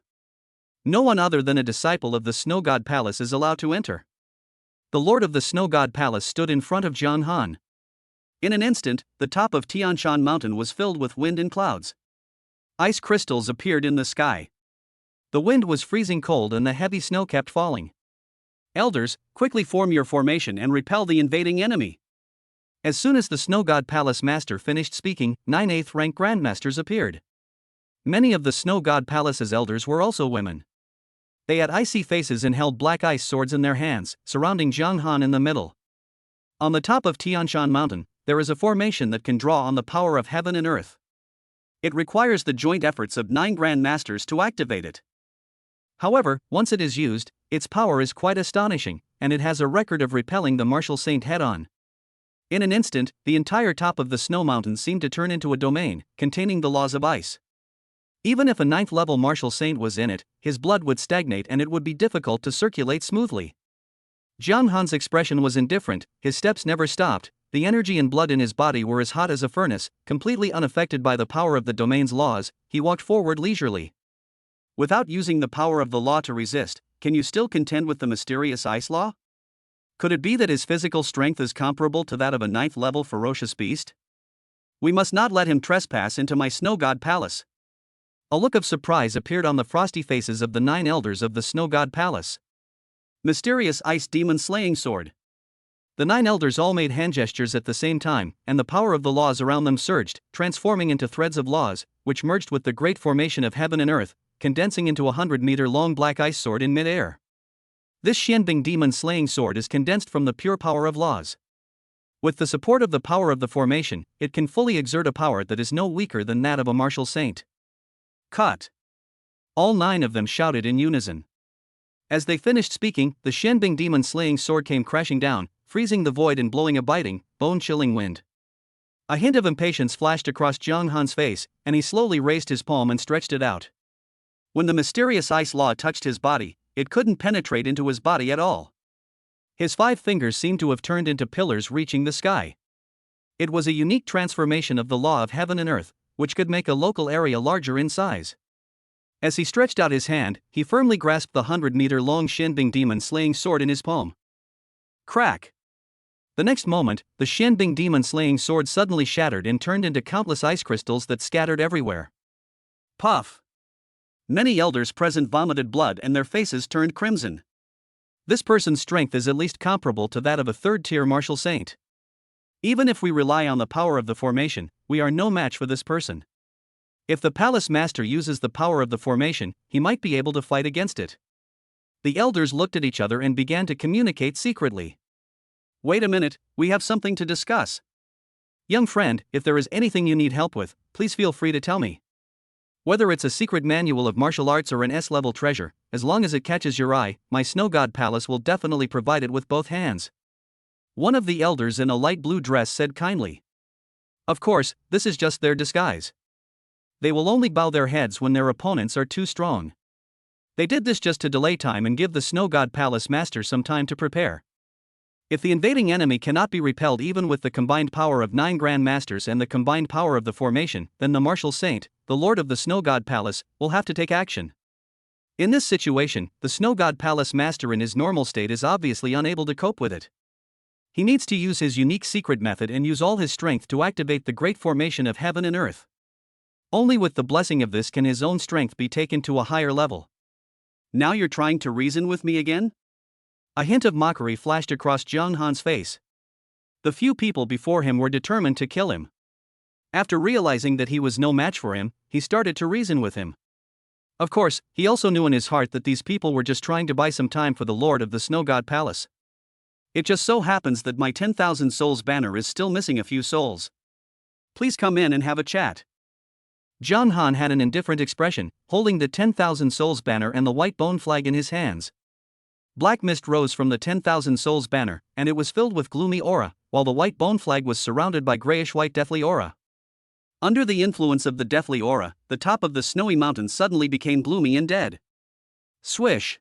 No one other than a disciple of the Snow God Palace is allowed to enter. The Lord of the Snow God Palace stood in front of Zhang Han. In an instant, the top of Tianshan Mountain was filled with wind and clouds. Ice crystals appeared in the sky. The wind was freezing cold and the heavy snow kept falling. Elders, quickly form your formation and repel the invading enemy. As soon as the Snow God Palace Master finished speaking, 9 8th rank Grandmasters appeared. Many of the Snow God Palace's elders were also women. They had icy faces and held black ice swords in their hands, surrounding Zhang Han in the middle. On the top of Tianshan Mountain, there is a formation that can draw on the power of heaven and earth. It requires the joint efforts of 9 Grand Masters to activate it. However, once it is used, its power is quite astonishing, and it has a record of repelling the martial saint head-on. In an instant, the entire top of the snow mountain seemed to turn into a domain, containing the laws of ice. Even if a 9th level martial saint was in it, his blood would stagnate and it would be difficult to circulate smoothly. Zhang Han's expression was indifferent, his steps never stopped, the energy and blood in his body were as hot as a furnace, completely unaffected by the power of the domain's laws. He walked forward leisurely. Without using the power of the law to resist, can you still contend with the mysterious ice law? Could it be that his physical strength is comparable to that of a 9th level ferocious beast? We must not let him trespass into my Snow God Palace. A look of surprise appeared on the frosty faces of the 9 elders of the Snow God Palace. Mysterious ice demon slaying sword. The 9 elders all made hand gestures at the same time, and the power of the laws around them surged, transforming into threads of laws, which merged with the great formation of heaven and earth, condensing into a 100-meter-long black ice sword in mid-air. This Xianbing demon-slaying sword is condensed from the pure power of laws. With the support of the power of the formation, it can fully exert a power that is no weaker than that of a martial saint. Cut! All 9 of them shouted in unison. As they finished speaking, the Xianbing demon-slaying sword came crashing down, freezing the void and blowing a biting, bone-chilling wind. A hint of impatience flashed across Zhang Han's face, and he slowly raised his palm and stretched it out. When the mysterious ice law touched his body, it couldn't penetrate into his body at all. His 5 fingers seemed to have turned into pillars reaching the sky. It was a unique transformation of the law of heaven and earth, which could make a local area larger in size. As he stretched out his hand, he firmly grasped the 100-meter-long Xianbing demon-slaying sword in his palm. Crack! The next moment, the Xianbing demon-slaying sword suddenly shattered and turned into countless ice crystals that scattered everywhere. Puff! Many elders present vomited blood and their faces turned crimson. This person's strength is at least comparable to that of a 3rd-tier martial saint. Even if we rely on the power of the formation, we are no match for this person. If the palace master uses the power of the formation, he might be able to fight against it. The elders looked at each other and began to communicate secretly. Wait a minute, we have something to discuss. Young friend, if there is anything you need help with, please feel free to tell me. Whether it's a secret manual of martial arts or an S-level treasure, as long as it catches your eye, my Snow God Palace will definitely provide it with both hands. One of the elders in a light blue dress said kindly. Of course, this is just their disguise. They will only bow their heads when their opponents are too strong. They did this just to delay time and give the Snow God Palace Master some time to prepare. If the invading enemy cannot be repelled even with the combined power of 9 Grand Masters and the combined power of the formation, then the martial saint, the Lord of the Snow God Palace, will have to take action. In this situation, the Snow God Palace Master in his normal state is obviously unable to cope with it. He needs to use his unique secret method and use all his strength to activate the great formation of heaven and earth. Only with the blessing of this can his own strength be taken to a higher level. Now you're trying to reason with me again? A hint of mockery flashed across Zhang Han's face. The few people before him were determined to kill him. After realizing that he was no match for him, he started to reason with him. Of course, he also knew in his heart that these people were just trying to buy some time for the Lord of the Snow God Palace. It just so happens that my 10,000 souls banner is still missing a few souls. Please come in and have a chat. Zhang Han had an indifferent expression, holding the 10,000 souls banner and the white bone flag in his hands. Black mist rose from the 10,000 souls banner, and it was filled with gloomy aura, while the white bone flag was surrounded by grayish-white deathly aura. Under the influence of the deathly aura, the top of the snowy mountain suddenly became gloomy and dead. Swish!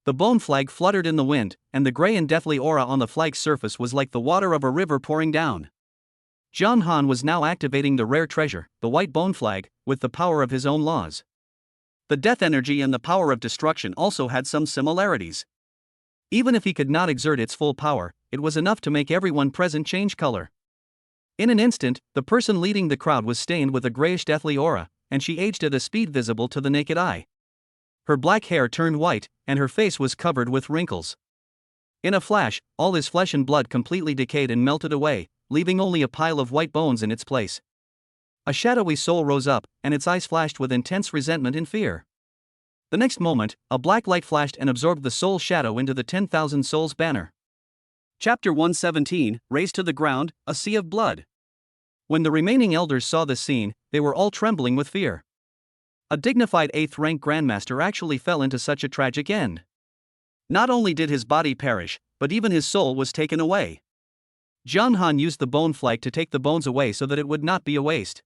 The bone flag fluttered in the wind, and the gray and deathly aura on the flag's surface was like the water of a river pouring down. Zhang Han was now activating the rare treasure, the white bone flag, with the power of his own laws. The death energy and the power of destruction also had some similarities. Even if he could not exert its full power, it was enough to make everyone present change color. In an instant, the person leading the crowd was stained with a grayish deathly aura, and she aged at a speed visible to the naked eye. Her black hair turned white, and her face was covered with wrinkles. In a flash, all his flesh and blood completely decayed and melted away, leaving only a pile of white bones in its place. A shadowy soul rose up, and its eyes flashed with intense resentment and fear. The next moment, a black light flashed and absorbed the soul's shadow into the 10,000 souls banner. Chapter 117, Raised to the Ground, A Sea of Blood. When the remaining elders saw this scene, they were all trembling with fear. A dignified 8th rank Grandmaster actually fell into such a tragic end. Not only did his body perish, but even his soul was taken away. John Han used the bone flag to take the bones away so that it would not be a waste.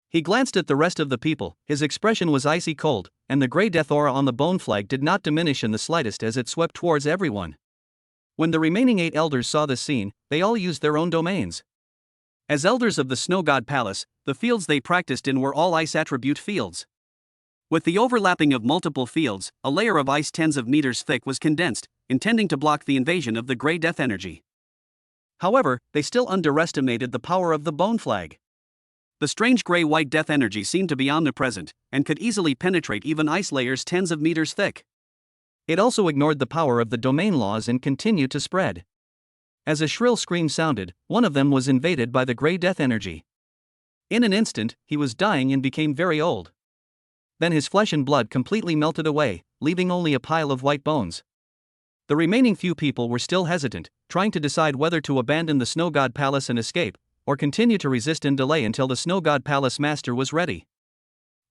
He glanced at the rest of the people, his expression was icy cold, and the grey death aura on the bone flag did not diminish in the slightest as it swept towards everyone. When the remaining 8 elders saw this scene, they all used their own domains. As elders of the Snow God Palace, the fields they practiced in were all ice attribute fields. With the overlapping of multiple fields, a layer of ice tens of meters thick was condensed, intending to block the invasion of the grey death energy. However, they still underestimated the power of the bone flag. The strange grey-white death energy seemed to be omnipresent, and could easily penetrate even ice layers tens of meters thick. It also ignored the power of the domain laws and continued to spread. As a shrill scream sounded, one of them was invaded by the grey death energy. In an instant, he was dying and became very old. Then his flesh and blood completely melted away, leaving only a pile of white bones. The remaining few people were still hesitant, trying to decide whether to abandon the Snow God Palace and escape, or continue to resist and delay until the Snow God Palace Master was ready.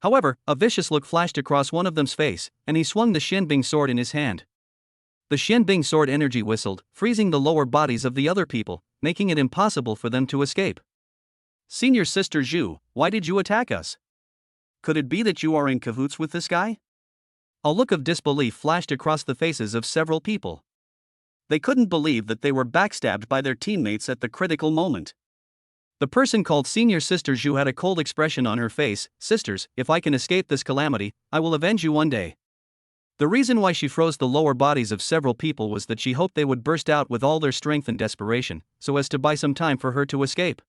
However, a vicious look flashed across one of them's face, and he swung the Shenbing sword in his hand. The Shenbing sword energy whistled, freezing the lower bodies of the other people, making it impossible for them to escape. Senior Sister Zhu, why did you attack us? Could it be that you are in cahoots with this guy? A look of disbelief flashed across the faces of several people. They couldn't believe that they were backstabbed by their teammates at the critical moment. The person called Senior Sister Zhu had a cold expression on her face. Sisters, if I can escape this calamity, I will avenge you one day. The reason why she froze the lower bodies of several people was that she hoped they would burst out with all their strength and desperation, so as to buy some time for her to escape.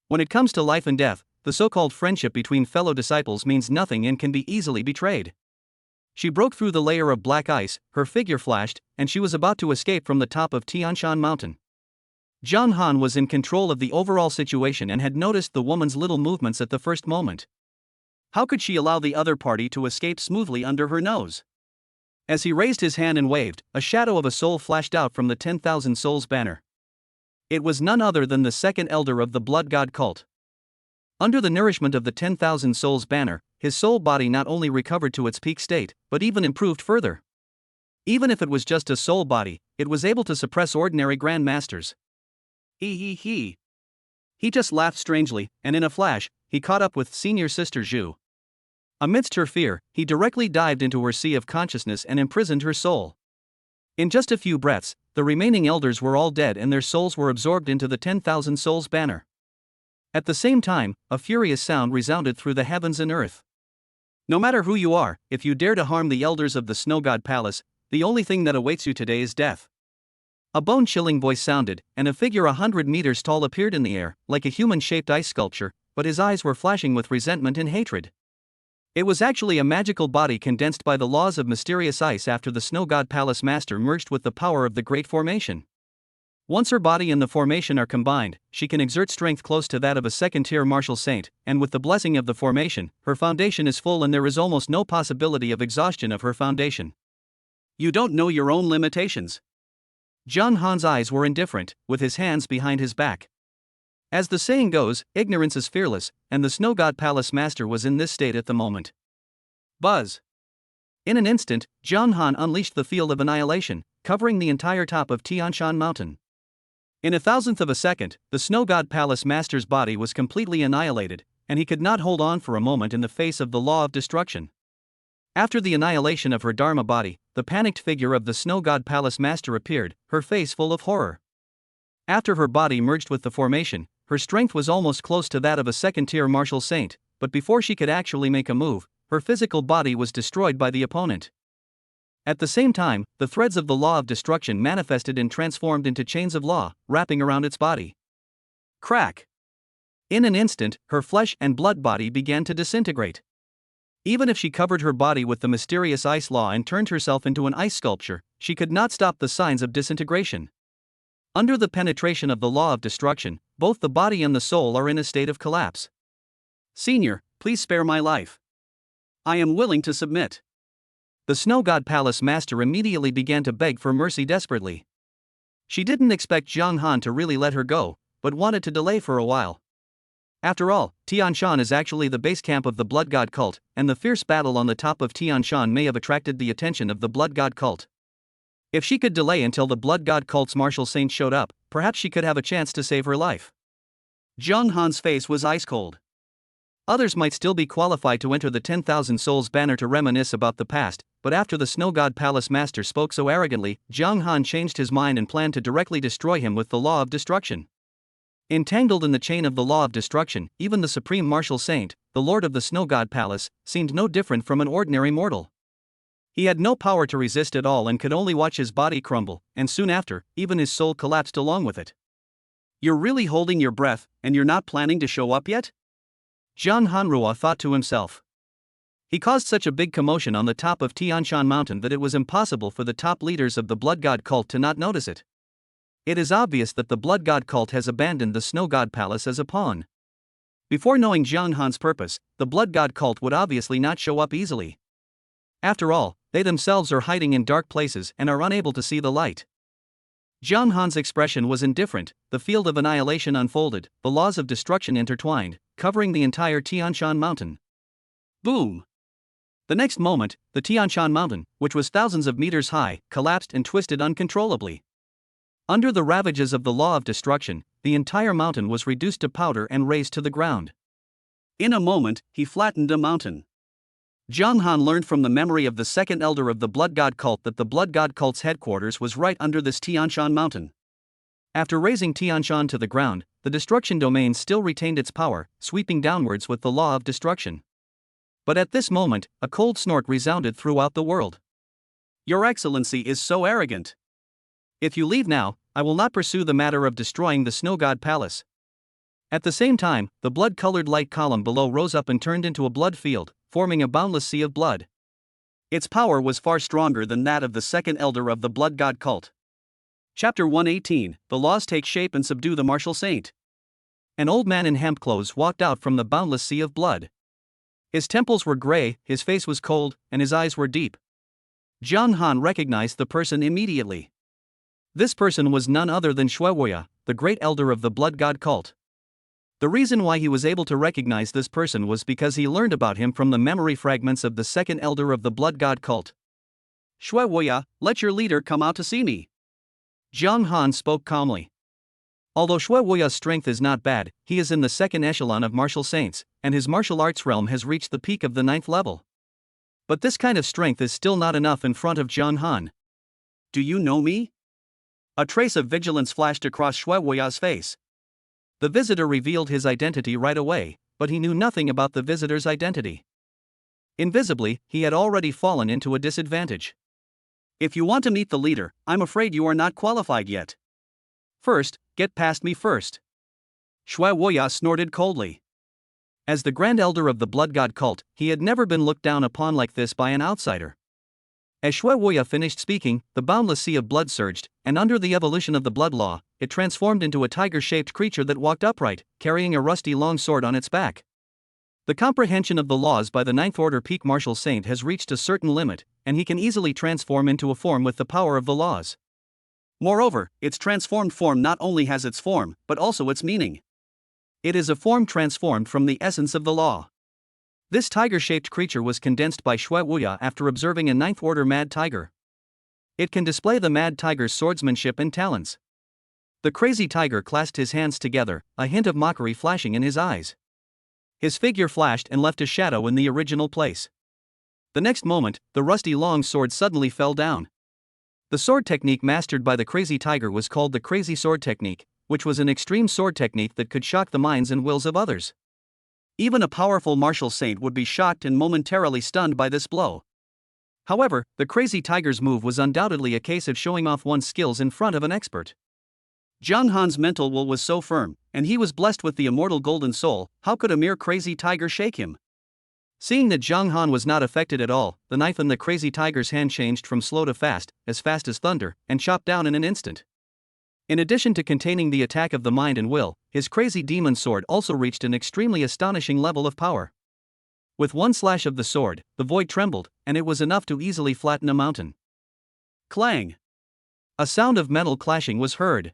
When it comes to life and death, the so-called friendship between fellow disciples means nothing and can be easily betrayed. She broke through the layer of black ice, her figure flashed, and she was about to escape from the top of Tianshan Mountain. John Han was in control of the overall situation and had noticed the woman's little movements at the first moment. How could she allow the other party to escape smoothly under her nose? As he raised his hand and waved, a shadow of a soul flashed out from the 10,000 souls banner. It was none other than the second elder of the Blood God cult. Under the nourishment of the 10,000 souls banner, his soul body not only recovered to its peak state, but even improved further. Even if it was just a soul body, it was able to suppress ordinary grandmasters. He just laughed strangely, and in a flash, he caught up with Senior Sister Zhu. Amidst her fear, he directly dived into her sea of consciousness and imprisoned her soul. In just a few breaths, the remaining elders were all dead and their souls were absorbed into the 10,000 souls banner. At the same time, a furious sound resounded through the heavens and earth. No matter who you are, if you dare to harm the elders of the Snow God Palace, the only thing that awaits you today is death. A bone-chilling voice sounded, and a figure 100 meters tall appeared in the air, like a human-shaped ice sculpture, but his eyes were flashing with resentment and hatred. It was actually a magical body condensed by the laws of mysterious ice after the Snow God Palace Master merged with the power of the Great Formation. Once her body and the formation are combined, she can exert strength close to that of a second-tier martial saint, and with the blessing of the formation, her foundation is full and there is almost no possibility of exhaustion of her foundation. You don't know your own limitations. John Han's eyes were indifferent, with his hands behind his back. As the saying goes, ignorance is fearless, and the Snow God Palace Master was in this state at the moment. Buzz! In an instant, John Han unleashed the field of annihilation, covering the entire top of Tianshan Mountain. In a thousandth of a second, the Snow God Palace Master's body was completely annihilated, and he could not hold on for a moment in the face of the law of destruction. After the annihilation of her Dharma body, the panicked figure of the Snow God Palace Master appeared, her face full of horror. After her body merged with the formation, her strength was almost close to that of a second-tier martial saint, but before she could actually make a move, her physical body was destroyed by the opponent. At the same time, the threads of the law of destruction manifested and transformed into chains of law, wrapping around its body. Crack! In an instant, her flesh and blood body began to disintegrate. Even if she covered her body with the mysterious ice law and turned herself into an ice sculpture, she could not stop the signs of disintegration. Under the penetration of the law of destruction, both the body and the soul are in a state of collapse. Senior, please spare my life. I am willing to submit. The Snow God Palace master immediately began to beg for mercy desperately. She didn't expect Zhang Han to really let her go, but wanted to delay for a while. After all, Tianshan is actually the base camp of the Blood God cult, and the fierce battle on the top of Tianshan may have attracted the attention of the Blood God cult. If she could delay until the Blood God cult's martial saint showed up, perhaps she could have a chance to save her life. Zhang Han's face was ice cold. Others might still be qualified to enter the 10,000 Souls banner to reminisce about the past, but after the Snow God Palace master spoke so arrogantly, Zhang Han changed his mind and planned to directly destroy him with the law of destruction. Entangled in the chain of the law of destruction, even the supreme martial saint, the lord of the Snow God Palace, seemed no different from an ordinary mortal. He had no power to resist at all and could only watch his body crumble, and soon after, even his soul collapsed along with it. You're really holding your breath, and you're not planning to show up yet? Zhang Hanrua thought to himself. He caused such a big commotion on the top of Tianshan Mountain that it was impossible for the top leaders of the Blood God cult to not notice it. It is obvious that the Blood God cult has abandoned the Snow God Palace as a pawn. Before knowing Zhang Han's purpose, the Blood God cult would obviously not show up easily. After all, they themselves are hiding in dark places and are unable to see the light. Zhang Han's expression was indifferent. The field of annihilation unfolded, the laws of destruction intertwined, covering the entire Tianshan Mountain. Boom! The next moment, the Tianshan Mountain, which was thousands of meters high, collapsed and twisted uncontrollably. Under the ravages of the law of destruction, the entire mountain was reduced to powder and razed to the ground. In a moment, he flattened a mountain. Zhang Han learned from the memory of the second elder of the Blood God cult that the Blood God cult's headquarters was right under this Tianshan Mountain. After razing Tianshan to the ground, the destruction domain still retained its power, sweeping downwards with the law of destruction. But at this moment, a cold snort resounded throughout the world. Your Excellency is so arrogant. If you leave now, I will not pursue the matter of destroying the Snow God Palace. At the same time, the blood-colored light column below rose up and turned into a blood field, forming a boundless sea of blood. Its power was far stronger than that of the second elder of the Blood God cult. Chapter 118, The Laws Take Shape and Subdue the Martial Saint. An old man in hemp clothes walked out from the boundless sea of blood. His temples were gray, his face was cold, and his eyes were deep. Zhang Han recognized the person immediately. This person was none other than Shuewoya, the great elder of the Blood God cult. The reason why he was able to recognize this person was because he learned about him from the memory fragments of the second elder of the Blood God cult. Shuewoya, let your leader come out to see me. Zhang Han spoke calmly. Although Shuewoya's strength is not bad, he is in the second echelon of martial saints, and his martial arts realm has reached the peak of the 9th level. But this kind of strength is still not enough in front of Zhang Han. Do you know me? A trace of vigilance flashed across Shuewoya's face. The visitor revealed his identity right away, but he knew nothing about the visitor's identity. Invisibly, he had already fallen into a disadvantage. If you want to meet the leader, I'm afraid you are not qualified yet. First, get past me first. Shuewoya snorted coldly. As the Grand Elder of the Blood God cult, he had never been looked down upon like this by an outsider. As Shuewoya finished speaking, the boundless sea of blood surged, and under the evolution of the blood law, it transformed into a tiger-shaped creature that walked upright, carrying a rusty long sword on its back. The comprehension of the laws by the 9th Order Peak Martial Saint has reached a certain limit, and he can easily transform into a form with the power of the laws. Moreover, its transformed form not only has its form, but also its meaning. It is a form transformed from the essence of the law. This tiger-shaped creature was condensed by Shuewoya after observing a 9th Order Mad Tiger. It can display the Mad Tiger's swordsmanship and talons. The crazy tiger clasped his hands together, a hint of mockery flashing in his eyes. His figure flashed and left a shadow in the original place. The next moment, the rusty long sword suddenly fell down. The sword technique mastered by the crazy tiger was called the crazy sword technique, which was an extreme sword technique that could shock the minds and wills of others. Even a powerful martial saint would be shocked and momentarily stunned by this blow. However, the crazy tiger's move was undoubtedly a case of showing off one's skills in front of an expert. Zhang Han's mental will was so firm, and he was blessed with the immortal golden soul. How could a mere crazy tiger shake him? Seeing that Zhang Han was not affected at all, the knife in the crazy tiger's hand changed from slow to fast as thunder, and chopped down in an instant. In addition to containing the attack of the mind and will, his crazy demon sword also reached an extremely astonishing level of power. With one slash of the sword, the void trembled, and it was enough to easily flatten a mountain. Clang! A sound of metal clashing was heard.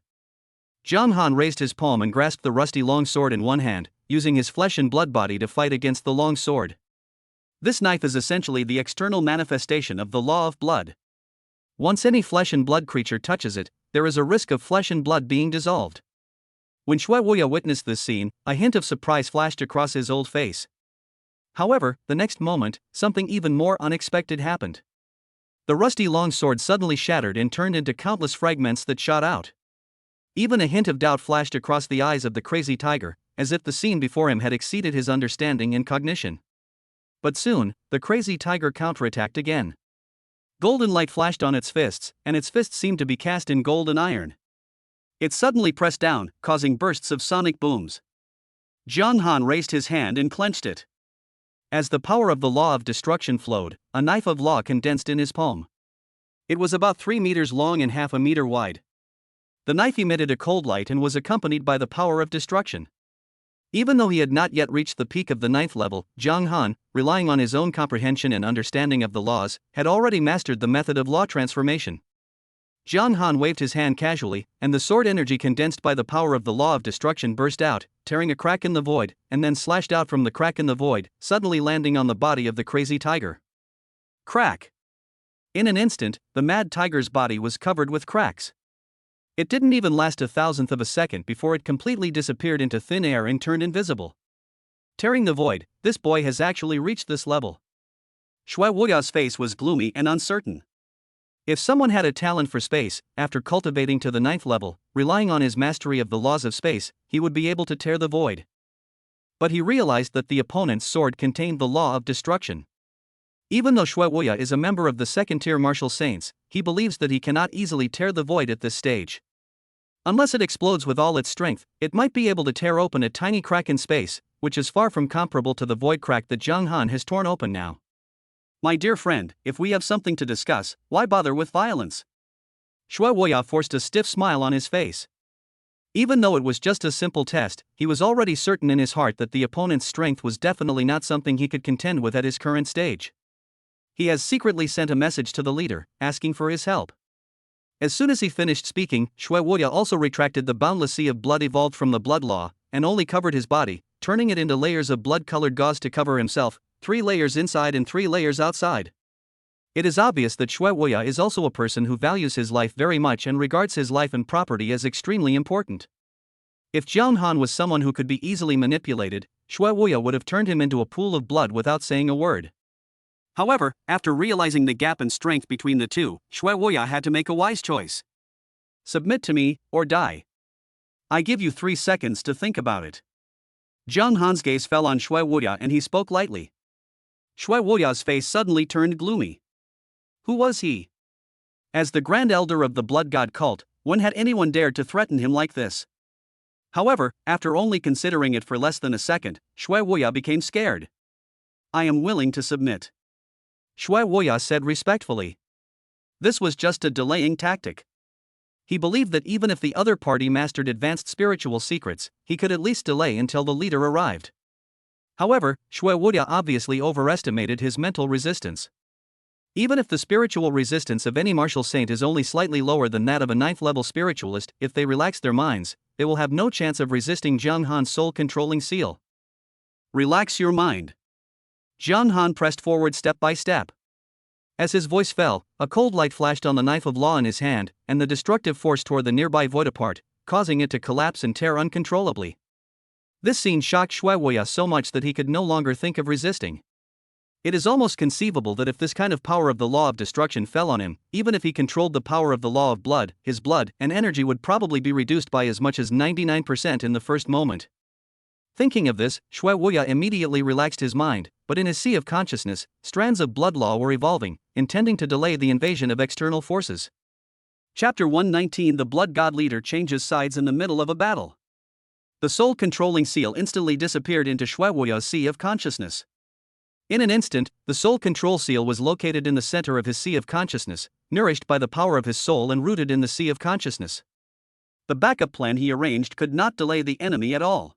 Zhang Han raised his palm and grasped the rusty long sword in one hand, using his flesh and blood body to fight against the long sword. This knife is essentially the external manifestation of the law of blood. Once any flesh and blood creature touches it, there is a risk of flesh and blood being dissolved. When Shui Wuya witnessed this scene, a hint of surprise flashed across his old face. However, the next moment, something even more unexpected happened. The rusty long sword suddenly shattered and turned into countless fragments that shot out. Even a hint of doubt flashed across the eyes of the crazy tiger, as if the scene before him had exceeded his understanding and cognition. But soon, the crazy tiger counterattacked again. Golden light flashed on its fists, and its fists seemed to be cast in gold and iron. It suddenly pressed down, causing bursts of sonic booms. Zhang Han raised his hand and clenched it. As the power of the law of destruction flowed, a knife of law condensed in his palm. It was about 3 meters long and half a meter wide. The knife emitted a cold light and was accompanied by the power of destruction. Even though he had not yet reached the peak of the 9th level, Zhang Han, relying on his own comprehension and understanding of the laws, had already mastered the method of law transformation. Zhang Han waved his hand casually, and the sword energy condensed by the power of the law of destruction burst out, tearing a crack in the void, and then slashed out from the crack in the void, suddenly landing on the body of the crazy tiger. Crack! In an instant, the mad tiger's body was covered with cracks. It didn't even last 1,000th of a second before it completely disappeared into thin air and turned invisible. Tearing the void, this boy has actually reached this level. Shui Wuya's face was gloomy and uncertain. If someone had a talent for space, after cultivating to the 9th level, relying on his mastery of the laws of space, he would be able to tear the void. But he realized that the opponent's sword contained the law of destruction. Even though Shui Wuya is a member of the second-tier martial saints, he believes that he cannot easily tear the void at this stage. Unless it explodes with all its strength, it might be able to tear open a tiny crack in space, which is far from comparable to the void crack that Zhang Han has torn open now. My dear friend, if we have something to discuss, why bother with violence? Shui Wuya forced a stiff smile on his face. Even though it was just a simple test, he was already certain in his heart that the opponent's strength was definitely not something he could contend with at his current stage. He has secretly sent a message to the leader, asking for his help. As soon as he finished speaking, Shui Wuya also retracted the boundless sea of blood evolved from the blood law, and only covered his body, turning it into layers of blood-colored gauze to cover himself, 3 layers inside and 3 layers outside. It is obvious that Shui Wuya is also a person who values his life very much and regards his life and property as extremely important. If Zhang Han was someone who could be easily manipulated, Shui Wuya would have turned him into a pool of blood without saying a word. However, after realizing the gap in strength between the two, Shui Wuya had to make a wise choice. Submit to me, or die. I give you 3 seconds to think about it. Zhang Han's gaze fell on Shui Wuya and he spoke lightly. Shui Wuya's face suddenly turned gloomy. Who was he? As the Grand Elder of the Blood God cult, when had anyone dared to threaten him like this? However, after only considering it for less than a second, Shui Wuya became scared. I am willing to submit. Shui Wuya said respectfully. This was just a delaying tactic. He believed that even if the other party mastered advanced spiritual secrets, he could at least delay until the leader arrived. However, Shui Wuya obviously overestimated his mental resistance. Even if the spiritual resistance of any martial saint is only slightly lower than that of a 9th level spiritualist, if they relax their minds, they will have no chance of resisting Zhang Han's soul-controlling seal. Relax your mind. Zhang Han pressed forward step by step. As his voice fell, a cold light flashed on the knife of law in his hand, and the destructive force tore the nearby void apart, causing it to collapse and tear uncontrollably. This scene shocked Shui Wuya so much that he could no longer think of resisting. It is almost conceivable that if this kind of power of the law of destruction fell on him, even if he controlled the power of the law of blood, his blood and energy would probably be reduced by as much as 99% in the first moment. Thinking of this, Shui Wuya immediately relaxed his mind, but in his sea of consciousness, strands of blood law were evolving, intending to delay the invasion of external forces. Chapter 119 The Blood God Leader changes sides in the middle of a battle. The soul-controlling seal instantly disappeared into Shui Wuya's sea of consciousness. In an instant, the soul control seal was located in the center of his sea of consciousness, nourished by the power of his soul and rooted in the sea of consciousness. The backup plan he arranged could not delay the enemy at all.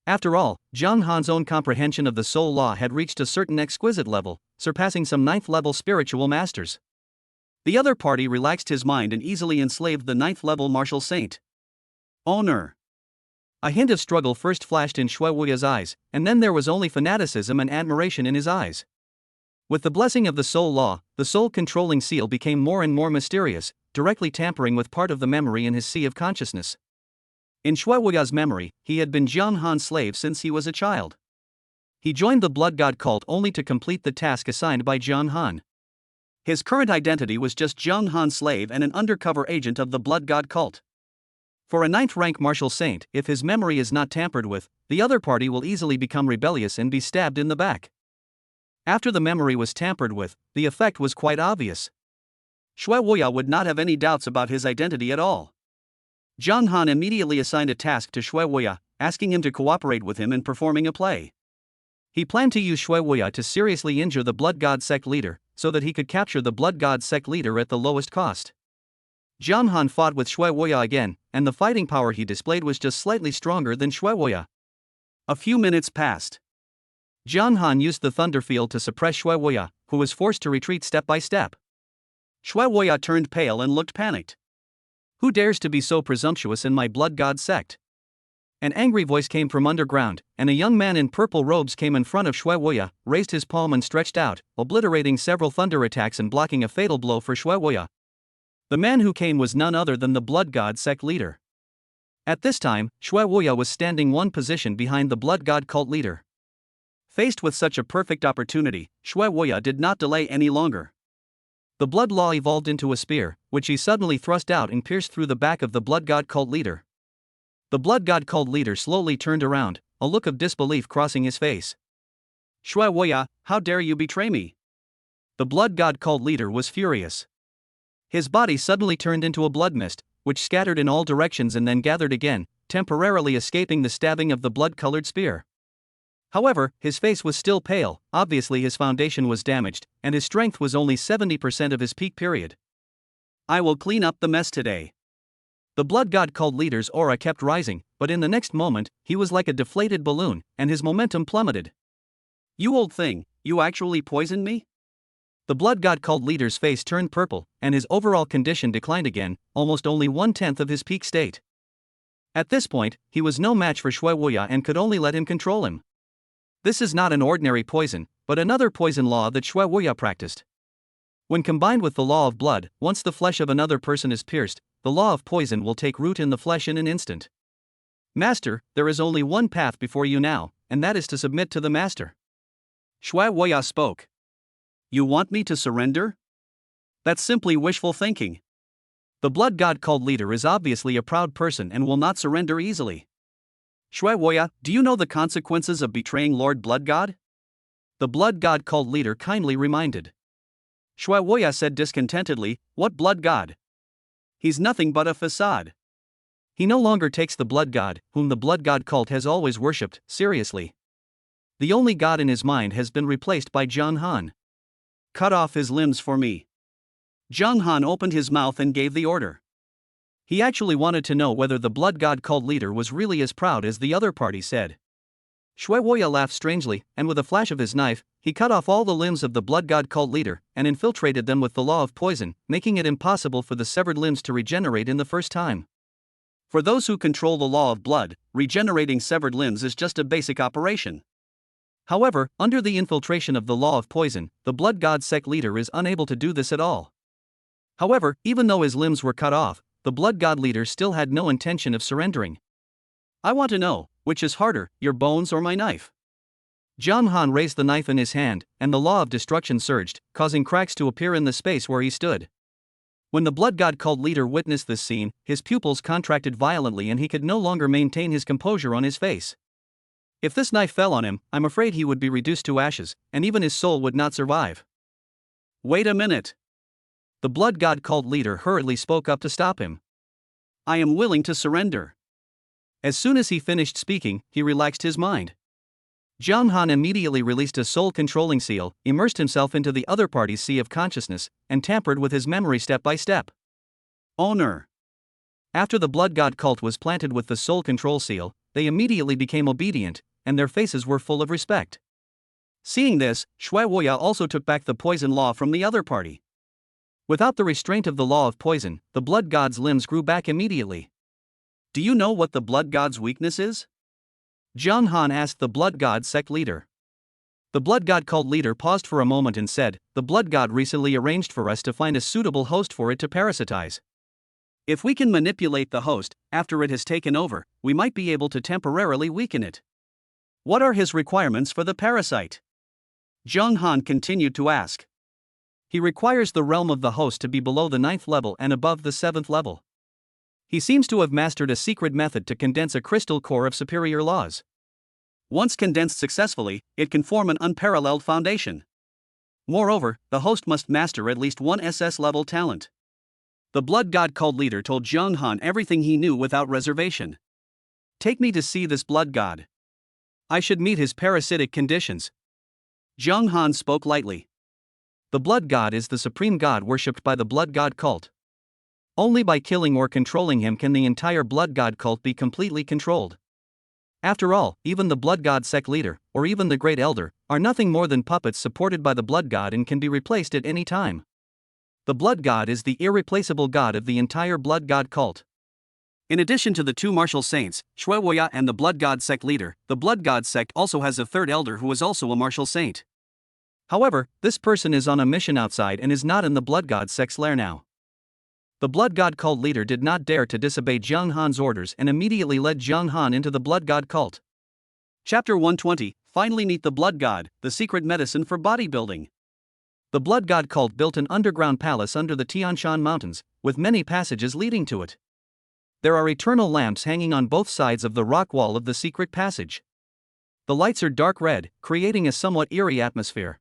After all, Zhang Han's own comprehension of the soul law had reached a certain exquisite level, surpassing some 9th-level spiritual masters. The other party relaxed his mind and easily enslaved the 9th-level martial saint. Honor. A hint of struggle first flashed in Shui Wuya's eyes, and then there was only fanaticism and admiration in his eyes. With the blessing of the soul law, the soul-controlling seal became more and more mysterious, directly tampering with part of the memory in his sea of consciousness. In Shui Wuya's memory, he had been Zhang Han's slave since he was a child. He joined the Blood God cult only to complete the task assigned by Zhang Han. His current identity was just Zhang Han's slave and an undercover agent of the Blood God cult. For a 9th-rank martial saint, if his memory is not tampered with, the other party will easily become rebellious and be stabbed in the back. After the memory was tampered with, the effect was quite obvious. Shui Wuya would not have any doubts about his identity at all. Zhang Han immediately assigned a task to Shui Wuya, asking him to cooperate with him in performing a play. He planned to use Shui Wuya to seriously injure the Blood God sect leader, so that he could capture the Blood God sect leader at the lowest cost. Zhang Han fought with Shui Wuya again, and the fighting power he displayed was just slightly stronger than Shui Wuya. A few minutes passed. Zhang Han used the thunder field to suppress Shui Wuya, who was forced to retreat step by step. Shui Wuya turned pale and looked panicked. Who dares to be so presumptuous in my Blood God sect? An angry voice came from underground, and a young man in purple robes came in front of Shui Wuya, raised his palm and stretched out, obliterating several thunder attacks and blocking a fatal blow for Shui Wuya. The man who came was none other than the Blood God sect leader. At this time, Shui Wuya was standing one position behind the Blood God cult leader. Faced with such a perfect opportunity, Shui Wuya did not delay any longer. The blood law evolved into a spear, which he suddenly thrust out and pierced through the back of the Blood God cult leader. The Blood God cult leader slowly turned around, a look of disbelief crossing his face. Shui Wuya, how dare you betray me? The Blood God cult leader was furious. His body suddenly turned into a blood mist, which scattered in all directions and then gathered again, temporarily escaping the stabbing of the blood-colored spear. However, his face was still pale, obviously his foundation was damaged, and his strength was only 70% of his peak period. I will clean up the mess today. The Blood God cult leader's aura kept rising, but in the next moment, he was like a deflated balloon, and his momentum plummeted. You old thing, you actually poisoned me? The Blood God cult leader's face turned purple, and his overall condition declined again, almost only 1/10 of his peak state. At this point, he was no match for Shui Wuya and could only let him control him. This is not an ordinary poison, but another poison law that Shui Wuya practiced. When combined with the law of blood, once the flesh of another person is pierced, the law of poison will take root in the flesh in an instant. Master, there is only one path before you now, and that is to submit to the master. Shui Wuya spoke. You want me to surrender? That's simply wishful thinking. The Blood God cult leader is obviously a proud person and will not surrender easily. Shui Wuya, do you know the consequences of betraying Lord Blood God? The Blood God cult leader kindly reminded. Shui Wuya said discontentedly, what Blood God? He's nothing but a facade. He no longer takes the Blood God, whom the Blood God cult has always worshipped, seriously. The only God in his mind has been replaced by Zhang Han. Cut off his limbs for me. Zhang Han opened his mouth and gave the order. He actually wanted to know whether the Blood God cult leader was really as proud as the other party said. Shui Wuya laughed strangely, and with a flash of his knife, he cut off all the limbs of the Blood God cult leader, and infiltrated them with the law of poison, making it impossible for the severed limbs to regenerate in the first time. For those who control the law of blood, regenerating severed limbs is just a basic operation. However, under the infiltration of the law of poison, the Blood God sect leader is unable to do this at all. However, even though his limbs were cut off, the Blood God leader still had no intention of surrendering. I want to know, which is harder, your bones or my knife? Zhang Han raised the knife in his hand, and the law of destruction surged, causing cracks to appear in the space where he stood. When the Blood God cult leader witnessed this scene, his pupils contracted violently and he could no longer maintain his composure on his face. If this knife fell on him, I'm afraid he would be reduced to ashes, and even his soul would not survive. Wait a minute. The blood god cult leader hurriedly spoke up to stop him. I am willing to surrender. As soon as he finished speaking, he relaxed his mind. Zhang Han immediately released a soul-controlling seal, immersed himself into the other party's sea of consciousness, and tampered with his memory step by step. Owner. After the blood god cult was planted with the soul control seal, they immediately became obedient, and their faces were full of respect. Seeing this, Shui Woya also took back the poison law from the other party. Without the restraint of the law of poison, the blood god's limbs grew back immediately. Do you know what the blood god's weakness is? Zhang Han asked the blood god sect leader. The blood god cult leader paused for a moment and said, the blood god recently arranged for us to find a suitable host for it to parasitize. If we can manipulate the host, after it has taken over, we might be able to temporarily weaken it. What are his requirements for the parasite? Zhang Han continued to ask. He requires the realm of the host to be below the 9th level and above the 7th level. He seems to have mastered a secret method to condense a crystal core of superior laws. Once condensed successfully, it can form an unparalleled foundation. Moreover, the host must master at least one SS-level talent. The blood god cult leader told Zhang Han everything he knew without reservation. Take me to see this blood god. I should meet his parasitic conditions. Zhang Han spoke lightly. The blood god is the supreme god worshipped by the blood god cult. Only by killing or controlling him can the entire blood god cult be completely controlled. After all, even the blood god sect leader, or even the great elder, are nothing more than puppets supported by the blood god and can be replaced at any time. The blood god is the irreplaceable god of the entire blood god cult. In addition to the two martial saints, Shui Woya and the blood god sect leader, the blood god sect also has a third elder who is also a martial saint. However, this person is on a mission outside and is not in the blood god sect's lair now. The blood god cult leader did not dare to disobey Zhang Han's orders and immediately led Zhang Han into the blood god cult. Chapter 120, Finally meet the blood god, the secret medicine for bodybuilding. The blood god cult built an underground palace under the Tianshan mountains, with many passages leading to it. There are eternal lamps hanging on both sides of the rock wall of the secret passage. The lights are dark red, creating a somewhat eerie atmosphere.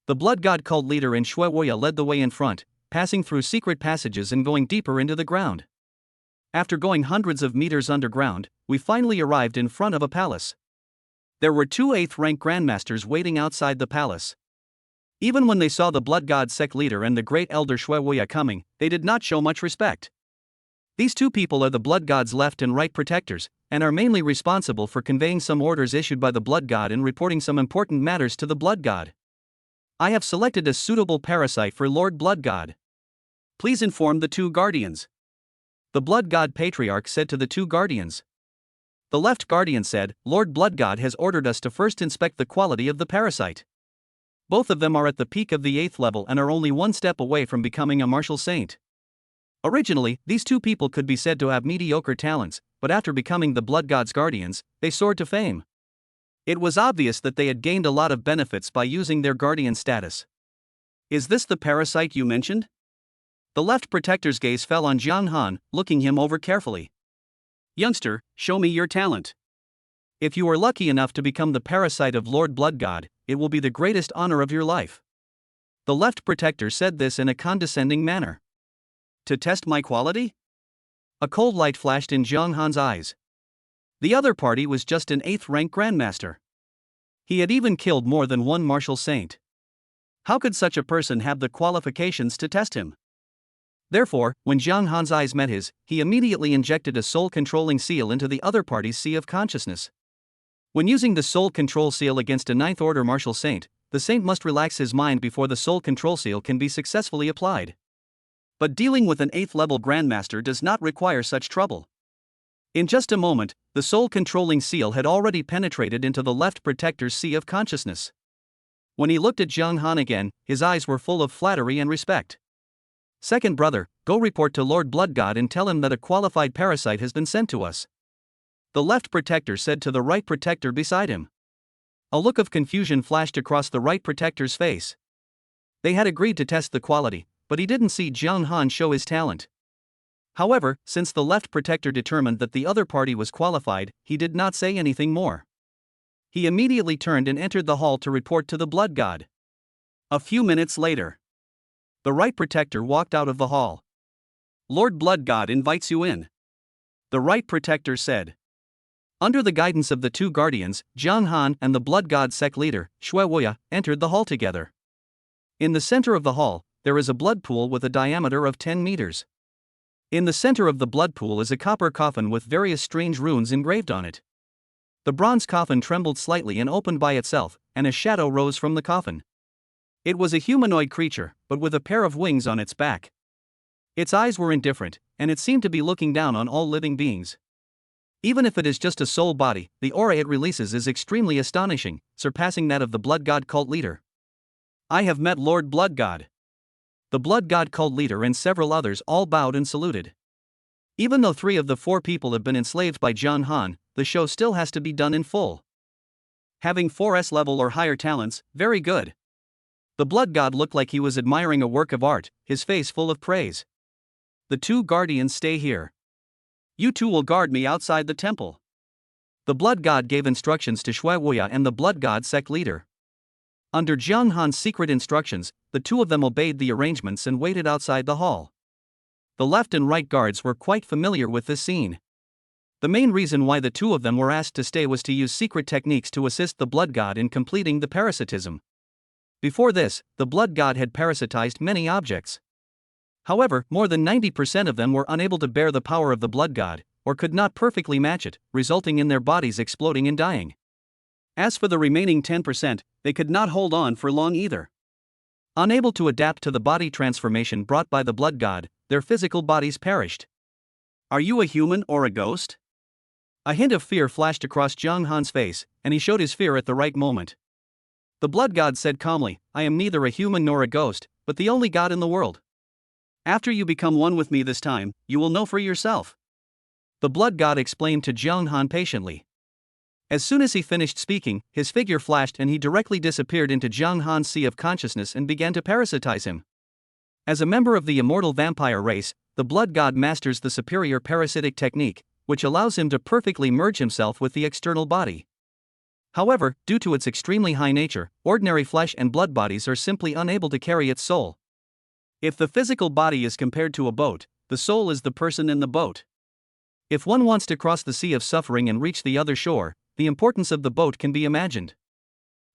The blood god cult leader and Shui Woya led the way in front, passing through secret passages and going deeper into the ground. After going hundreds of meters underground, we finally arrived in front of a palace. There were two 8th rank grandmasters waiting outside the palace. Even when they saw the blood god sect leader and the great elder Shui Woya coming, they did not show much respect. These two people are the blood god's left and right protectors, and are mainly responsible for conveying some orders issued by the blood god and reporting some important matters to the blood god. I have selected a suitable parasite for Lord Blood God. Please inform the two guardians. The blood god patriarch said to the two guardians. The left guardian said, Lord Blood God has ordered us to first inspect the quality of the parasite. Both of them are at the peak of the 8th level and are only one step away from becoming a martial saint. Originally, these two people could be said to have mediocre talents, but after becoming the blood god's guardians, they soared to fame. It was obvious that they had gained a lot of benefits by using their guardian status. Is this the parasite you mentioned? The left protector's gaze fell on Zhang Han, looking him over carefully. Youngster, show me your talent. If you are lucky enough to become the parasite of Lord Blood God, it will be the greatest honor of your life. The left protector said this in a condescending manner. To test my quality? A cold light flashed in Zhang Han's eyes. The other party was just an 8th rank grandmaster. He had even killed more than one martial saint. How could such a person have the qualifications to test him? Therefore, when Zhang Han's eyes met his, he immediately injected a soul-controlling seal into the other party's sea of consciousness. When using the soul control seal against a 9th order martial saint, the saint must relax his mind before the soul control seal can be successfully applied. But dealing with an 8th level grandmaster does not require such trouble. In just a moment, the soul-controlling seal had already penetrated into the left protector's sea of consciousness. When he looked at Zhang Han again, his eyes were full of flattery and respect. Second brother, go report to Lord Blood God and tell him that a qualified parasite has been sent to us. The left protector said to the right protector beside him. A look of confusion flashed across the right protector's face. They had agreed to test the quality, but he didn't see Zhang Han show his talent. However, since the left protector determined that the other party was qualified, he did not say anything more. He immediately turned and entered the hall to report to the blood god. A few minutes later, the right protector walked out of the hall. Lord Blood God invites you in, the right protector said. Under the guidance of the two guardians, Jiang Han and the blood god sect leader, Shui Wuya, entered the hall together. In the center of the hall, there is a blood pool with a diameter of 10 meters. In the center of the blood pool is a copper coffin with various strange runes engraved on it. The bronze coffin trembled slightly and opened by itself, and a shadow rose from the coffin. It was a humanoid creature, but with a pair of wings on its back. Its eyes were indifferent, and it seemed to be looking down on all living beings. Even if it is just a soul body, the aura it releases is extremely astonishing, surpassing that of the blood god cult leader. I have met Lord Blood God. The blood god cult leader and several others all bowed and saluted. Even though 3 of the 4 people have been enslaved by Jiang Han, the show still has to be done in full. Having 4S level or higher talents, very good. The blood god looked like he was admiring a work of art, his face full of praise. The 2 guardians stay here. You 2 will guard me outside the temple. The blood god gave instructions to Shui Wuya and the blood god sect leader. Under Jiang Han's secret instructions, the 2 of them obeyed the arrangements and waited outside the hall. The left and right guards were quite familiar with this scene. The main reason why the 2 of them were asked to stay was to use secret techniques to assist the blood god in completing the parasitism. Before this, the blood god had parasitized many objects. However, more than 90% of them were unable to bear the power of the blood god, or could not perfectly match it, resulting in their bodies exploding and dying. As for the remaining 10%, they could not hold on for long either. Unable to adapt to the body transformation brought by the blood god, their physical bodies perished. Are you a human or a ghost? A hint of fear flashed across Jiang Han's face, and he showed his fear at the right moment. The blood god said calmly, I am neither a human nor a ghost, but the only god in the world. After you become one with me this time, you will know for yourself. The blood god explained to Jiang Han patiently. As soon as he finished speaking, his figure flashed and he directly disappeared into Jiang Han's sea of consciousness and began to parasitize him. As a member of the immortal vampire race, the blood god masters the superior parasitic technique, which allows him to perfectly merge himself with the external body. However, due to its extremely high nature, ordinary flesh and blood bodies are simply unable to carry its soul. If the physical body is compared to a boat, the soul is the person in the boat. If one wants to cross the sea of suffering and reach the other shore, the importance of the boat can be imagined.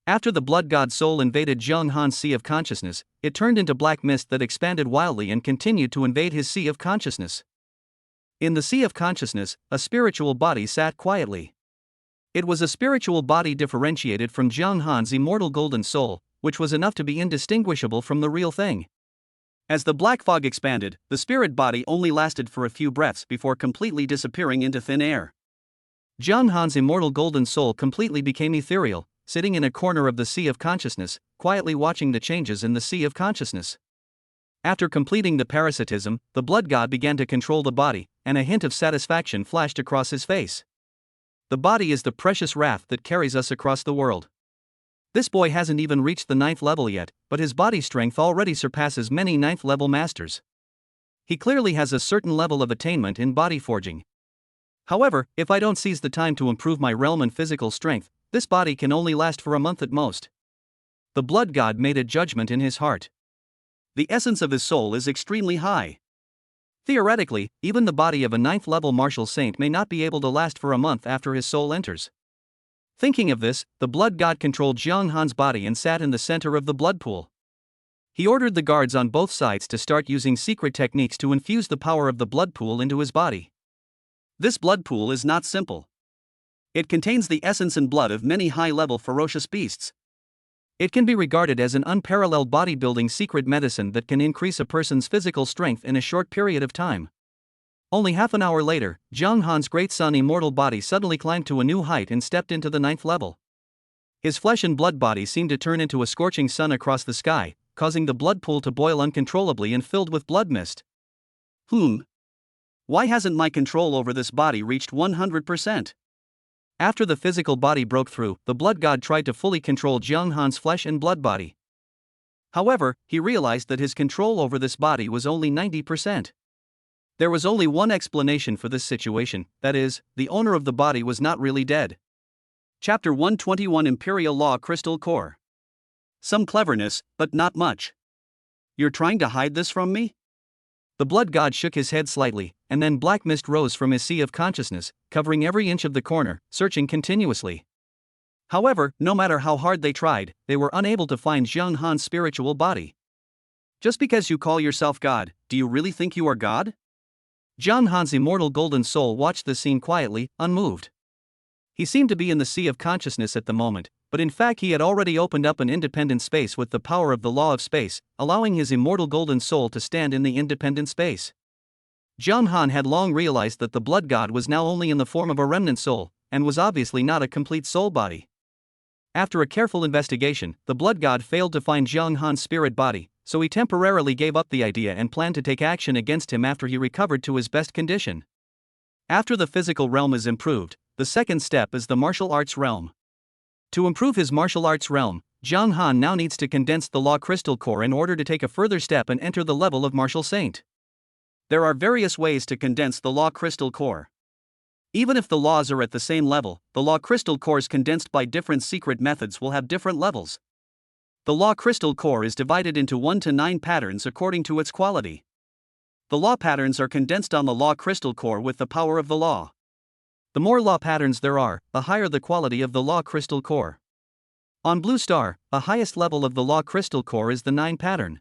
After the blood god's soul invaded Jiang Han's sea of consciousness, it turned into black mist that expanded wildly and continued to invade his sea of consciousness. In the sea of consciousness, a spiritual body sat quietly. It was a spiritual body differentiated from Jiang Han's immortal golden soul, which was enough to be indistinguishable from the real thing. As the black fog expanded, the spirit body only lasted for a few breaths before completely disappearing into thin air. Jiang Han's immortal golden soul completely became ethereal, sitting in a corner of the sea of consciousness, quietly watching the changes in the sea of consciousness. After completing the parasitism, the blood god began to control the body, and a hint of satisfaction flashed across his face. The body is the precious raft that carries us across the world. This boy hasn't even reached the 9th level yet, but his body strength already surpasses many 9th level masters. He clearly has a certain level of attainment in body forging. However, if I don't seize the time to improve my realm and physical strength, this body can only last for a month at most. The blood god made a judgment in his heart. The essence of his soul is extremely high. Theoretically, even the body of a 9th level martial saint may not be able to last for a month after his soul enters. Thinking of this, the blood god controlled Jiang Han's body and sat in the center of the blood pool. He ordered the guards on both sides to start using secret techniques to infuse the power of the blood pool into his body. This blood pool is not simple. It contains the essence and blood of many high-level ferocious beasts. It can be regarded as an unparalleled bodybuilding secret medicine that can increase a person's physical strength in a short period of time. Only half an hour later, Jiang Han's great son immortal body suddenly climbed to a new height and stepped into the 9th level. His flesh and blood body seemed to turn into a scorching sun across the sky, causing the blood pool to boil uncontrollably and filled with blood mist. Why hasn't my control over this body reached 100%? After the physical body broke through, the blood god tried to fully control Jiang Han's flesh and blood body. However, he realized that his control over this body was only 90%. There was only one explanation for this situation, that is, the owner of the body was not really dead. Chapter 121 Imperial Law Crystal Core. Some cleverness, but not much. You're trying to hide this from me? The blood god shook his head slightly, and then black mist rose from his sea of consciousness, covering every inch of the corner, searching continuously. However, no matter how hard they tried, they were unable to find Zhang Han's spiritual body. Just because you call yourself God, do you really think you are God? Zhang Han's immortal golden soul watched the scene quietly, unmoved. He seemed to be in the sea of consciousness at the moment, but in fact he had already opened up an independent space with the power of the law of space, allowing his immortal golden soul to stand in the independent space. Zhang Han had long realized that the blood god was now only in the form of a remnant soul, and was obviously not a complete soul body. After a careful investigation, the blood god failed to find Zhang Han's spirit body, so he temporarily gave up the idea and planned to take action against him after he recovered to his best condition. After the physical realm is improved, the second step is the martial arts realm. To improve his martial arts realm, Zhang Han now needs to condense the Law Crystal Core in order to take a further step and enter the level of Martial Saint. There are various ways to condense the Law Crystal Core. Even if the laws are at the same level, the Law Crystal Cores condensed by different secret methods will have different levels. The Law Crystal Core is divided into 1 to 9 patterns according to its quality. The law patterns are condensed on the Law Crystal Core with the power of the law. The more law patterns there are, the higher the quality of the Law Crystal Core. On Blue Star, the highest level of the Law Crystal Core is the 9 pattern.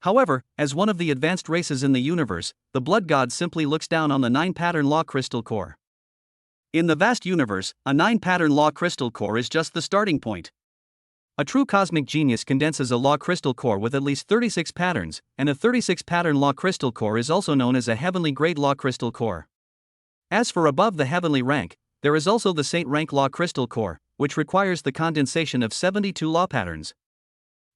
However, as one of the advanced races in the universe, the Blood God simply looks down on the 9 pattern Law Crystal Core. In the vast universe, a 9 pattern Law Crystal Core is just the starting point. A true cosmic genius condenses a Law Crystal Core with at least 36 patterns, and a 36 pattern Law Crystal Core is also known as a Heavenly Grade Law Crystal Core. As for above the heavenly rank, there is also the Saint rank Law Crystal Core, which requires the condensation of 72 law patterns.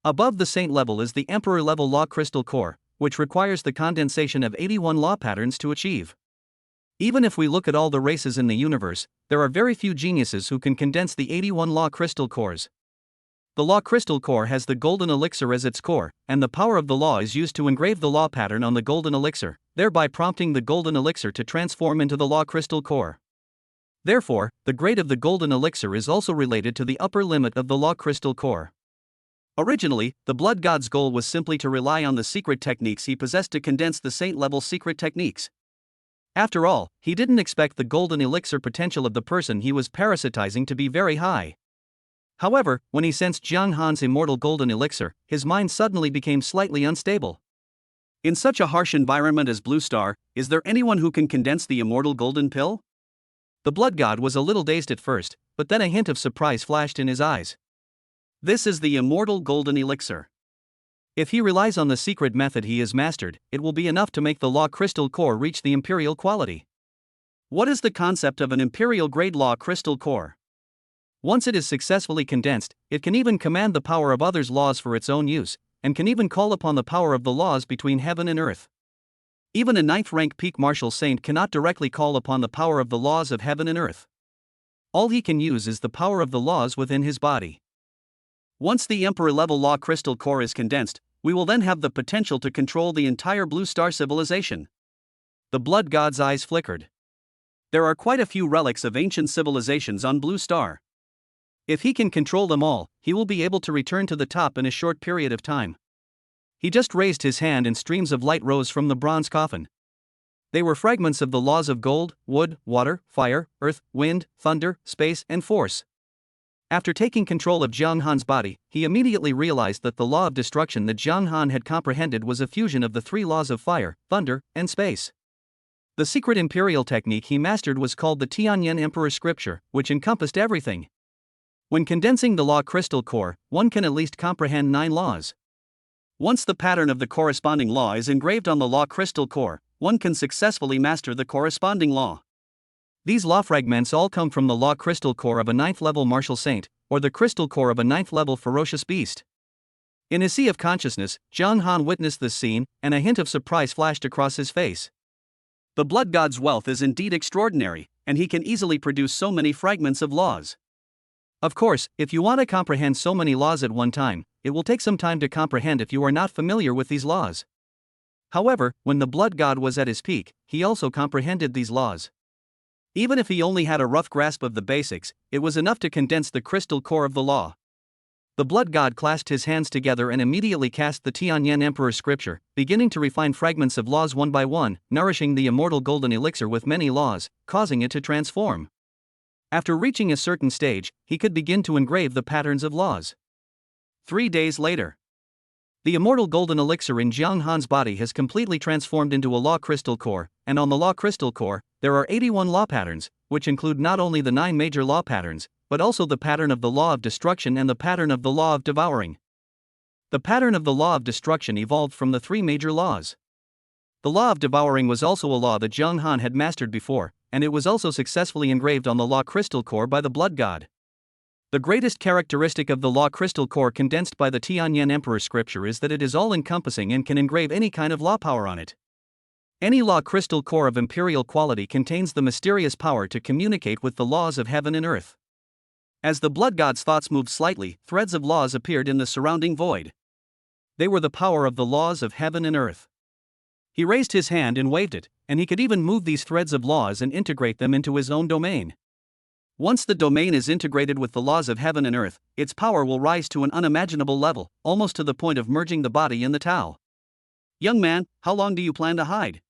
Above the Saint level is the Emperor level Law Crystal Core, which requires the condensation of 81 law patterns to achieve. Even if we look at all the races in the universe, there are very few geniuses who can condense the 81 Law Crystal Cores. The Law Crystal Core has the golden elixir as its core, and the power of the law is used to engrave the law pattern on the golden elixir, thereby prompting the golden elixir to transform into the Law Crystal Core. Therefore, the grade of the golden elixir is also related to the upper limit of the Law Crystal Core. Originally, the Blood God's goal was simply to rely on the secret techniques he possessed to condense the Saint-level secret techniques. After all, he didn't expect the golden elixir potential of the person he was parasitizing to be very high. However, when he sensed Zhang Han's immortal golden elixir, his mind suddenly became slightly unstable. In such a harsh environment as Blue Star, is there anyone who can condense the immortal golden pill? The blood god was a little dazed at first, but then a hint of surprise flashed in his eyes. This is the immortal golden elixir. If he relies on the secret method he has mastered, it will be enough to make the Law Crystal Core reach the imperial quality. What is the concept of an imperial grade Law Crystal Core? Once it is successfully condensed, it can even command the power of others' laws for its own use, and can even call upon the power of the laws between heaven and earth. Even a 9th rank peak martial saint cannot directly call upon the power of the laws of heaven and earth. All he can use is the power of the laws within his body. Once the Emperor level Law Crystal Core is condensed, we will then have the potential to control the entire Blue Star civilization. The blood god's eyes flickered. There are quite a few relics of ancient civilizations on Blue Star. If he can control them all, he will be able to return to the top in a short period of time. He just raised his hand and streams of light rose from the bronze coffin. They were fragments of the laws of gold, wood, water, fire, earth, wind, thunder, space, and force. After taking control of Zhang Han's body, he immediately realized that the law of destruction that Zhang Han had comprehended was a fusion of the 3 laws of fire, thunder, and space. The secret imperial technique he mastered was called the Tianyan Emperor Scripture, which encompassed everything. When condensing the Law Crystal Core, one can at least comprehend 9 laws. Once the pattern of the corresponding law is engraved on the Law Crystal Core, one can successfully master the corresponding law. These law fragments all come from the Law Crystal Core of a 9th level martial saint, or the Crystal Core of a 9th level ferocious beast. In his sea of consciousness, Zhang Han witnessed this scene, and a hint of surprise flashed across his face. The blood god's wealth is indeed extraordinary, and he can easily produce so many fragments of laws. Of course, if you want to comprehend so many laws at one time, it will take some time to comprehend if you are not familiar with these laws. However, when the blood god was at his peak, he also comprehended these laws. Even if he only had a rough grasp of the basics, it was enough to condense the crystal core of the law. The blood god clasped his hands together and immediately cast the Tianyan Emperor's scripture, beginning to refine fragments of laws one by one, nourishing the immortal golden elixir with many laws, causing it to transform. After reaching a certain stage, he could begin to engrave the patterns of laws. 3 days later, the immortal golden elixir in Jiang Han's body has completely transformed into a law crystal core, and on the law crystal core, there are 81 law patterns, which include not only the 9 major law patterns, but also the pattern of the law of destruction and the pattern of the law of devouring. The pattern of the law of destruction evolved from the 3 major laws. The law of devouring was also a law that Jiang Han had mastered before, and it was also successfully engraved on the law crystal core by the blood god. The greatest characteristic of the law crystal core condensed by the Tianyan Emperor's scripture is that it is all-encompassing and can engrave any kind of law power on it. Any law crystal core of imperial quality contains the mysterious power to communicate with the laws of heaven and earth. As the blood god's thoughts moved slightly, threads of laws appeared in the surrounding void. They were the power of the laws of heaven and earth. He raised his hand and waved it, and he could even move these threads of laws and integrate them into his own domain. Once the domain is integrated with the laws of heaven and earth, its power will rise to an unimaginable level, almost to the point of merging the body and the Tao. Young man, how long do you plan to hide?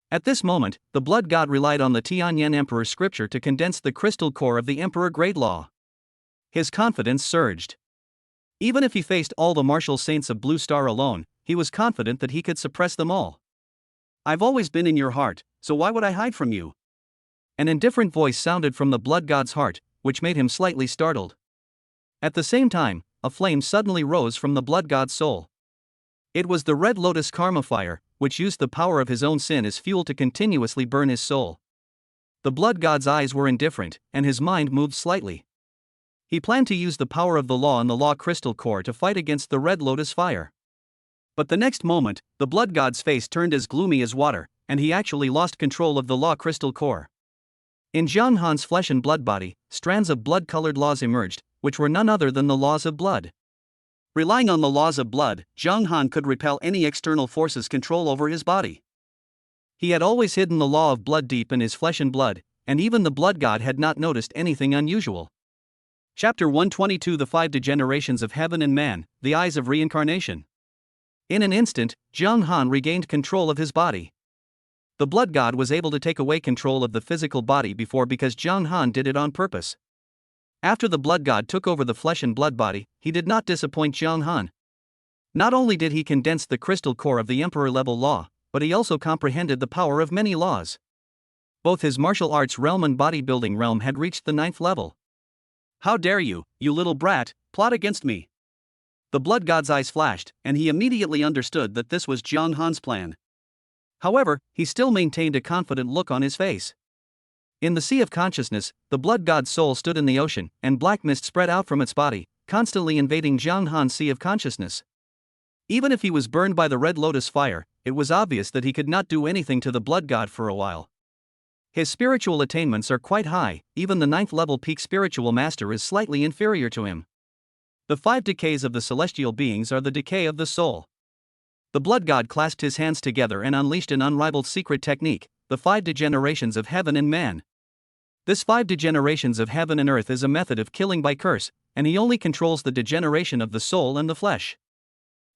At this moment, the blood god relied on the Tianyan Emperor's scripture to condense the crystal core of the Emperor Great Law. His confidence surged. Even if he faced all the martial saints of Blue Star alone, he was confident that he could suppress them all. I've always been in your heart, so why would I hide from you? An indifferent voice sounded from the blood god's heart, which made him slightly startled. At the same time, a flame suddenly rose from the blood god's soul. It was the red lotus karma fire, which used the power of his own sin as fuel to continuously burn his soul. The blood god's eyes were indifferent, and his mind moved slightly. He planned to use the power of the law and the law crystal core to fight against the red lotus fire. But the next moment, the blood god's face turned as gloomy as water, and he actually lost control of the law crystal core. In Jiang Han's flesh and blood body, strands of blood-colored laws emerged, which were none other than the laws of blood. Relying on the laws of blood, Jiang Han could repel any external force's control over his body. He had always hidden the law of blood deep in his flesh and blood, and even the blood god had not noticed anything unusual. Chapter 122 The 5 Degenerations of Heaven and Man, The Eyes of Reincarnation. In an instant, Jiang Han regained control of his body. The blood god was able to take away control of the physical body before because Jiang Han did it on purpose. After the blood god took over the flesh and blood body, he did not disappoint Jiang Han. Not only did he condense the crystal core of the emperor-level law, but he also comprehended the power of many laws. Both his martial arts realm and bodybuilding realm had reached the 9th level. How dare you, you little brat, plot against me? The blood god's eyes flashed, and he immediately understood that this was Jiang Han's plan. However, he still maintained a confident look on his face. In the sea of consciousness, the blood god's soul stood in the ocean, and black mist spread out from its body, constantly invading Jiang Han's sea of consciousness. Even if he was burned by the red lotus fire, it was obvious that he could not do anything to the blood god for a while. His spiritual attainments are quite high, even the 9th level peak spiritual master is slightly inferior to him. The 5 decays of the celestial beings are the decay of the soul. The blood god clasped his hands together and unleashed an unrivaled secret technique, the 5 degenerations of heaven and man. This 5 degenerations of heaven and earth is a method of killing by curse, and he only controls the degeneration of the soul and the flesh.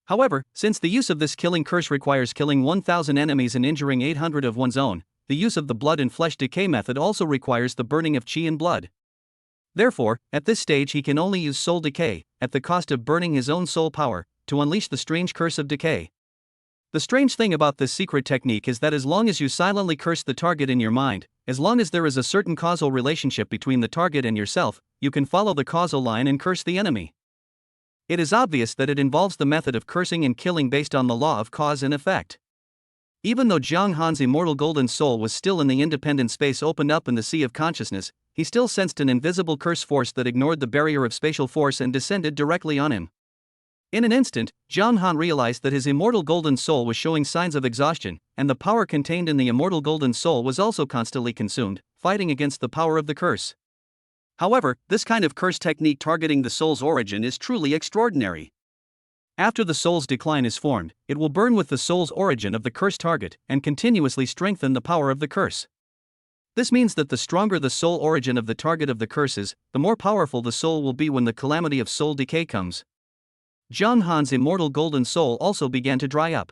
However, since the use of this killing curse requires killing 1,000 enemies and injuring 800 of one's own, the use of the blood and flesh decay method also requires the burning of chi and blood. Therefore, at this stage he can only use soul decay, at the cost of burning his own soul power, to unleash the strange curse of decay. The strange thing about this secret technique is that as long as you silently curse the target in your mind, as long as there is a certain causal relationship between the target and yourself, you can follow the causal line and curse the enemy. It is obvious that it involves the method of cursing and killing based on the law of cause and effect. Even though Jiang Han's immortal golden soul was still in the independent space opened up in the sea of consciousness, he still sensed an invisible curse force that ignored the barrier of spatial force and descended directly on him. In an instant, Jiang Han realized that his immortal golden soul was showing signs of exhaustion, and the power contained in the immortal golden soul was also constantly consumed, fighting against the power of the curse. However, this kind of curse technique targeting the soul's origin is truly extraordinary. After the soul's decline is formed, it will burn with the soul's origin of the curse target and continuously strengthen the power of the curse. This means that the stronger the soul origin of the target of the curse is, the more powerful the soul will be when the calamity of soul decay comes. John Han's immortal golden soul also began to dry up.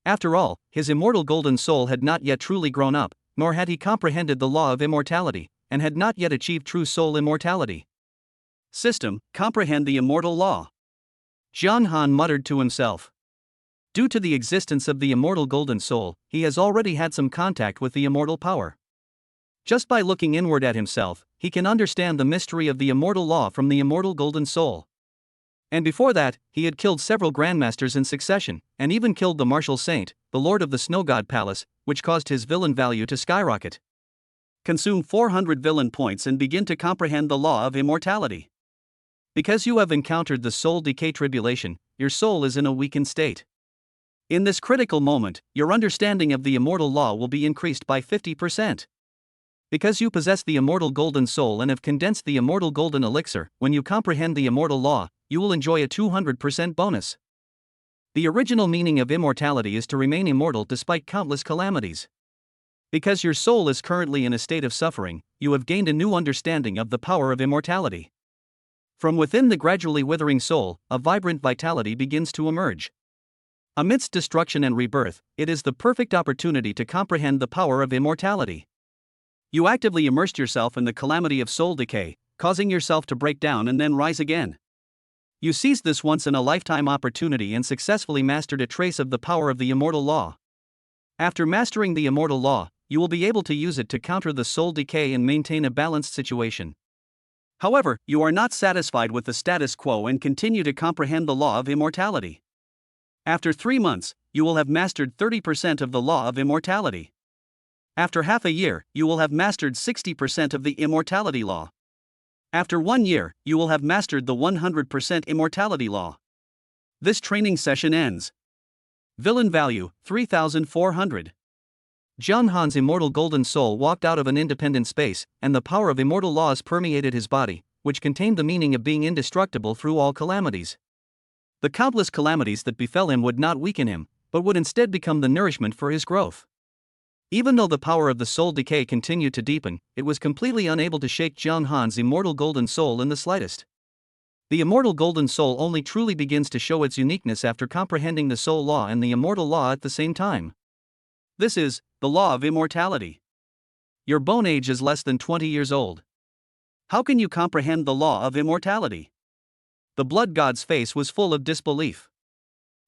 After all, his immortal golden soul had not yet truly grown up, nor had he comprehended the law of immortality, and had not yet achieved true soul immortality. System, comprehend the immortal law. John Han muttered to himself. Due to the existence of the immortal golden soul, he has already had some contact with the immortal power. Just by looking inward at himself, he can understand the mystery of the immortal law from the immortal golden soul. And before that, he had killed several grandmasters in succession, and even killed the martial saint, the lord of the snow god palace, which caused his villain value to skyrocket. Consume 400 villain points and begin to comprehend the law of immortality. Because you have encountered the soul decay tribulation, your soul is in a weakened state. In this critical moment, your understanding of the immortal law will be increased by 50%. Because you possess the immortal golden soul and have condensed the immortal golden elixir, when you comprehend the immortal law, you will enjoy a 200% bonus. The original meaning of immortality is to remain immortal despite countless calamities. Because your soul is currently in a state of suffering, you have gained a new understanding of the power of immortality. From within the gradually withering soul, a vibrant vitality begins to emerge. Amidst destruction and rebirth, it is the perfect opportunity to comprehend the power of immortality. You actively immersed yourself in the calamity of soul decay, causing yourself to break down and then rise again. You seized this once-in-a-lifetime opportunity and successfully mastered a trace of the power of the immortal law. After mastering the immortal law, you will be able to use it to counter the soul decay and maintain a balanced situation. However, you are not satisfied with the status quo and continue to comprehend the law of immortality. After 3 months, you will have mastered 30% of the law of immortality. After half a year, you will have mastered 60% of the immortality law. After 1 year, you will have mastered the 100% immortality law. This training session ends. Villain value, 3,400. John Han's immortal golden soul walked out of an independent space, and the power of immortal laws permeated his body, which contained the meaning of being indestructible through all calamities. The countless calamities that befell him would not weaken him, but would instead become the nourishment for his growth. Even though the power of the soul decay continued to deepen, it was completely unable to shake John Han's immortal golden soul in the slightest. The immortal golden soul only truly begins to show its uniqueness after comprehending the soul law and the immortal law at the same time. This is the law of immortality. Your bone age is less than 20 years old. How can you comprehend the law of immortality? The blood god's face was full of disbelief.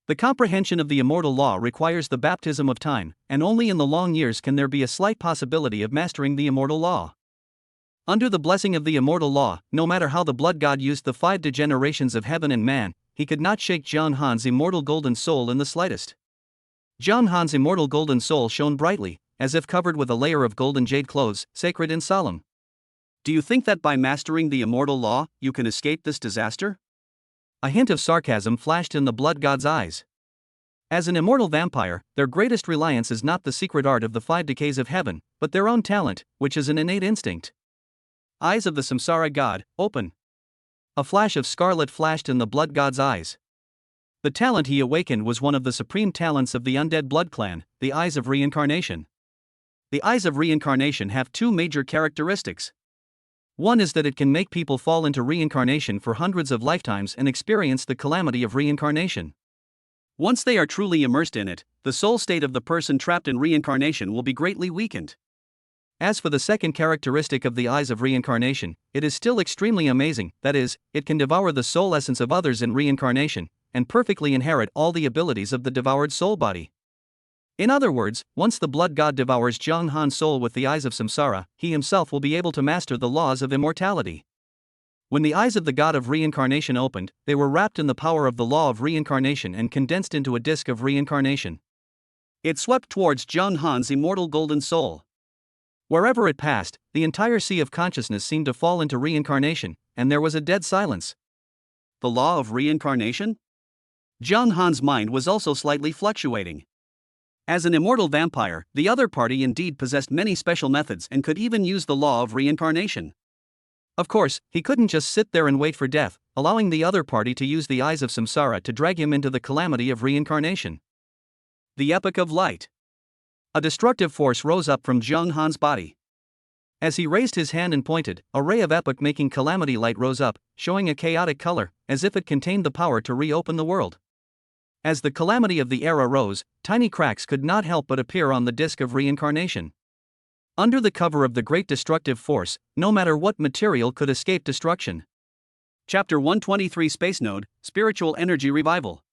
The comprehension of the immortal law requires the baptism of time, and only in the long years can there be a slight possibility of mastering the immortal law. Under the blessing of the immortal law, no matter how the blood god used the 5 degenerations of heaven and man, he could not shake John Han's immortal golden soul in the slightest. John Han's immortal golden soul shone brightly, as if covered with a layer of golden jade clothes, sacred and solemn. Do you think that by mastering the immortal law, you can escape this disaster? A hint of sarcasm flashed in the blood god's eyes. As an immortal vampire, their greatest reliance is not the secret art of the 5 decays of heaven, but their own talent, which is an innate instinct. Eyes of the samsara god, open. A flash of scarlet flashed in the blood god's eyes. The talent he awakened was one of the supreme talents of the undead blood clan, the eyes of reincarnation. The eyes of reincarnation have 2 major characteristics. One is that it can make people fall into reincarnation for hundreds of lifetimes and experience the calamity of reincarnation. Once they are truly immersed in it, the soul state of the person trapped in reincarnation will be greatly weakened. As for the second characteristic of the eyes of reincarnation, it is still extremely amazing, that is, it can devour the soul essence of others in reincarnation, and perfectly inherit all the abilities of the devoured soul body. In other words, once the blood god devours John Han's soul with the eyes of samsara, he himself will be able to master the laws of immortality. When the eyes of the god of reincarnation opened, they were wrapped in the power of the law of reincarnation and condensed into a disk of reincarnation. It swept towards John Han's immortal golden soul. Wherever it passed, the entire sea of consciousness seemed to fall into reincarnation, and there was a dead silence. The law of reincarnation? John Han's mind was also slightly fluctuating. As an immortal vampire, the other party indeed possessed many special methods and could even use the law of reincarnation. Of course, he couldn't just sit there and wait for death, allowing the other party to use the eyes of samsara to drag him into the calamity of reincarnation. The Epoch of Light. A destructive force rose up from John Han's body. As he raised his hand and pointed, a ray of epoch-making calamity light rose up, showing a chaotic color, as if it contained the power to reopen the world. As the calamity of the era rose, tiny cracks could not help but appear on the disk of reincarnation. Under the cover of the great destructive force, no matter what material could escape destruction. Chapter 123 Space Node, Spiritual Energy Revival.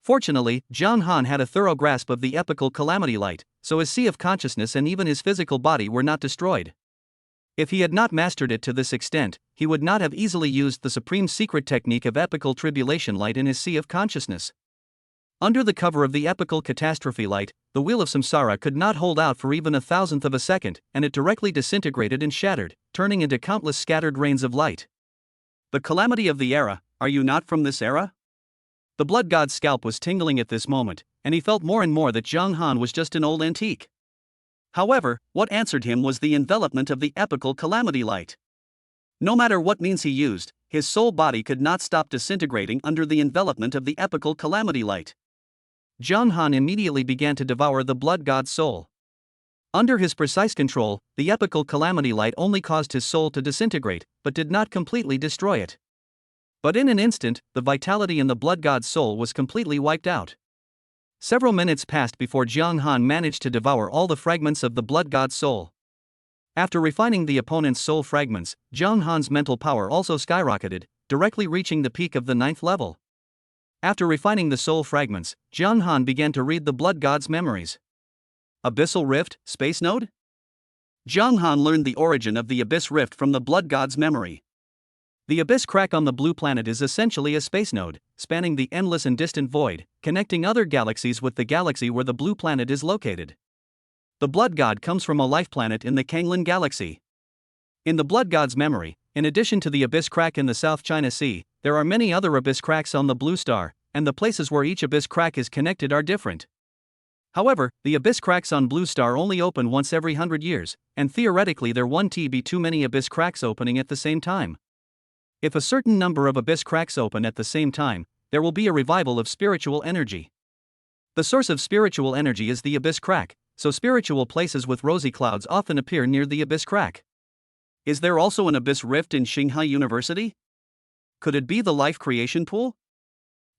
Fortunately, John Han had a thorough grasp of the epical calamity light, so his sea of consciousness and even his physical body were not destroyed. If he had not mastered it to this extent, he would not have easily used the supreme secret technique of epical tribulation light in his sea of consciousness. Under the cover of the epical catastrophe light, the wheel of samsara could not hold out for even 1,000th of a second, and it directly disintegrated and shattered, turning into countless scattered rains of light. The calamity of the era, are you not from this era? The blood god's scalp was tingling at this moment, and he felt more and more that Zhang Han was just an old antique. However, what answered him was the envelopment of the epical calamity light. No matter what means he used, his soul body could not stop disintegrating under the envelopment of the epical calamity light. Zhang Han immediately began to devour the blood god's soul. Under his precise control, the epical calamity light only caused his soul to disintegrate, but did not completely destroy it. But in an instant, the vitality in the blood god's soul was completely wiped out. Several minutes passed before Zhang Han managed to devour all the fragments of the blood god's soul. After refining the opponent's soul fragments, Zhang Han's mental power also skyrocketed, directly reaching the peak of the 9th level. After refining the soul fragments, Zhang Han began to read the blood god's memories. Abyssal Rift, Space Node? Zhang Han learned the origin of the Abyss Rift from the blood god's memory. The Abyss Crack on the blue planet is essentially a space node, spanning the endless and distant void, connecting other galaxies with the galaxy where the blue planet is located. The blood god comes from a life planet in the Kanglan galaxy. In the blood god's memory, in addition to the Abyss Crack in the South China Sea, there are many other Abyss Cracks on the blue star, and the places where each Abyss Crack is connected are different. However, the Abyss Cracks on blue star only open once every 100 years, and theoretically there won't be too many Abyss Cracks opening at the same time. If a certain number of Abyss Cracks open at the same time, there will be a revival of spiritual energy. The source of spiritual energy is the Abyss Crack, so spiritual places with rosy clouds often appear near the Abyss Crack. Is there also an Abyss Rift in Shanghai University? Could it be the life creation pool?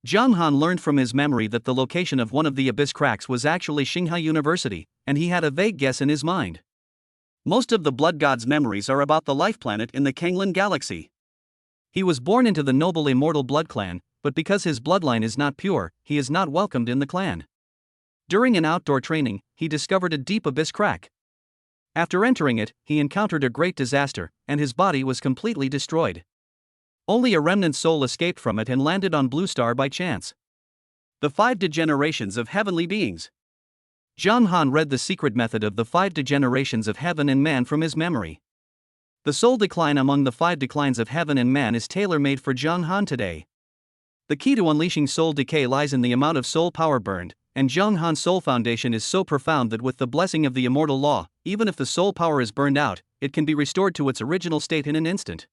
Zhang Han learned from his memory that the location of one of the Abyss Cracks was actually Shanghai University, and he had a vague guess in his mind. Most of the blood god's memories are about the life planet in the Kanglan galaxy. He was born into the noble immortal blood clan, but because his bloodline is not pure, he is not welcomed in the clan. During an outdoor training, he discovered a deep Abyss Crack. After entering it, he encountered a great disaster, and his body was completely destroyed. Only a remnant soul escaped from it and landed on Blue Star by chance. The 5 degenerations of heavenly beings. Zhang Han read the secret method of the 5 degenerations of heaven and man from his memory. The soul decline among the 5 declines of heaven and man is tailor-made for Zhang Han today. The key to unleashing soul decay lies in the amount of soul power burned, and Zhang Han's soul foundation is so profound that with the blessing of the immortal law, even if the soul power is burned out, it can be restored to its original state in an instant.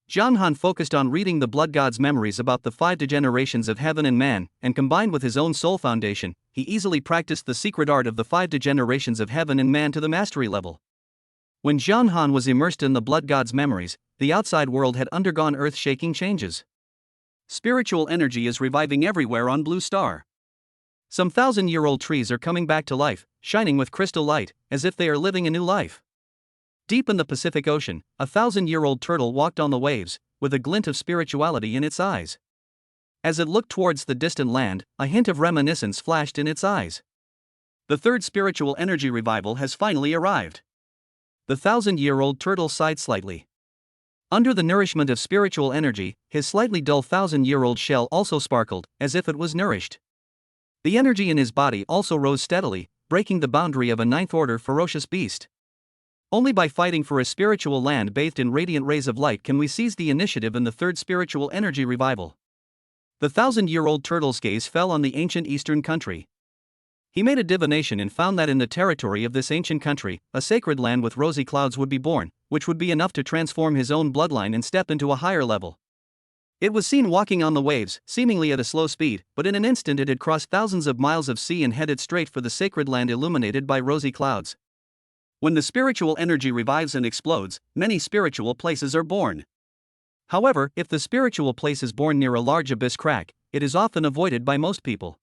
Zhang Han focused on reading the blood god's memories about the 5 degenerations of heaven and man, and combined with his own soul foundation, he easily practiced the secret art of the 5 degenerations of heaven and man to the mastery level. When Zhang Han was immersed in the blood god's memories, the outside world had undergone earth-shaking changes. Spiritual energy is reviving everywhere on Blue Star. Some 1,000-year-old trees are coming back to life, shining with crystal light, as if they are living a new life. Deep in the Pacific Ocean, a 1,000-year-old turtle walked on the waves, with a glint of spirituality in its eyes. As it looked towards the distant land, a hint of reminiscence flashed in its eyes. The 3rd spiritual energy revival has finally arrived. The 1,000-year-old turtle sighed slightly. Under the nourishment of spiritual energy, his slightly dull 1,000-year-old shell also sparkled, as if it was nourished. The energy in his body also rose steadily, breaking the boundary of a 9th-order ferocious beast. Only by fighting for a spiritual land bathed in radiant rays of light can we seize the initiative in the 3rd spiritual energy revival. The 1,000-year-old turtle's gaze fell on the ancient eastern country. He made a divination and found that in the territory of this ancient country, a sacred land with rosy clouds would be born, which would be enough to transform his own bloodline and step into a higher level. It was seen walking on the waves, seemingly at a slow speed, but in an instant it had crossed thousands of miles of sea and headed straight for the sacred land illuminated by rosy clouds. When the spiritual energy revives and explodes, many spiritual places are born. However, if the spiritual place is born near a large abyss crack, it is often avoided by most people.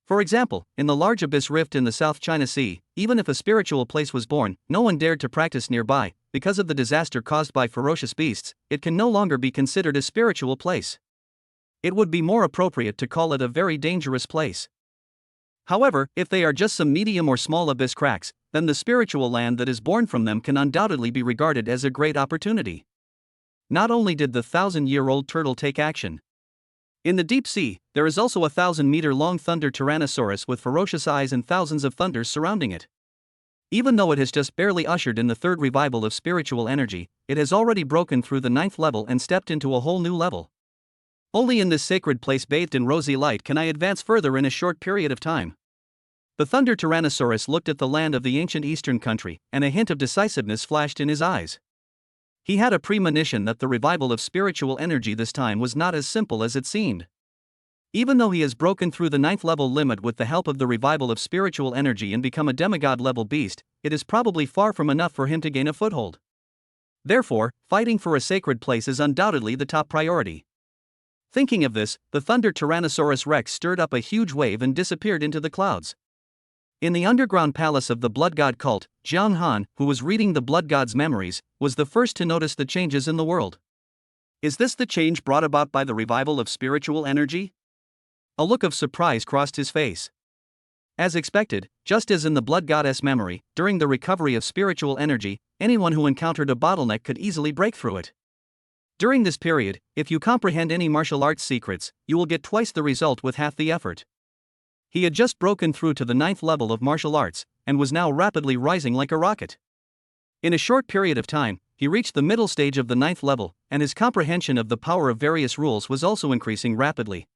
For example, in the large abyss rift in the South China Sea, even if a spiritual place was born, no one dared to practice nearby. Because of the disaster caused by ferocious beasts, it can no longer be considered a spiritual place. It would be more appropriate to call it a very dangerous place. However, if they are just some medium or small abyss cracks, then the spiritual land that is born from them can undoubtedly be regarded as a great opportunity. Not only did the 1,000-year-old turtle take action. In the deep sea, there is also a 1,000-meter-long thunder tyrannosaurus with ferocious eyes and thousands of thunders surrounding it. Even though it has just barely ushered in the third revival of spiritual energy, it has already broken through the 9th level and stepped into a whole new level. Only in this sacred place bathed in rosy light can I advance further in a short period of time. The thunder tyrannosaurus looked at the land of the ancient eastern country, and a hint of decisiveness flashed in his eyes. He had a premonition that the revival of spiritual energy this time was not as simple as it seemed. Even though he has broken through the 9th level limit with the help of the revival of spiritual energy and become a demigod-level beast, it is probably far from enough for him to gain a foothold. Therefore, fighting for a sacred place is undoubtedly the top priority. Thinking of this, the thunder Tyrannosaurus Rex stirred up a huge wave and disappeared into the clouds. In the underground palace of the blood god cult, Jiang Han, who was reading the blood god's memories, was the first to notice the changes in the world. Is this the change brought about by the revival of spiritual energy? A look of surprise crossed his face. As expected, just as in the blood goddess memory, during the recovery of spiritual energy, anyone who encountered a bottleneck could easily break through it. During this period, if you comprehend any martial arts secrets, you will get twice the result with half the effort. He had just broken through to the 9th level of martial arts, and was now rapidly rising like a rocket. In a short period of time, he reached the middle stage of the 9th level, and his comprehension of the power of various rules was also increasing rapidly.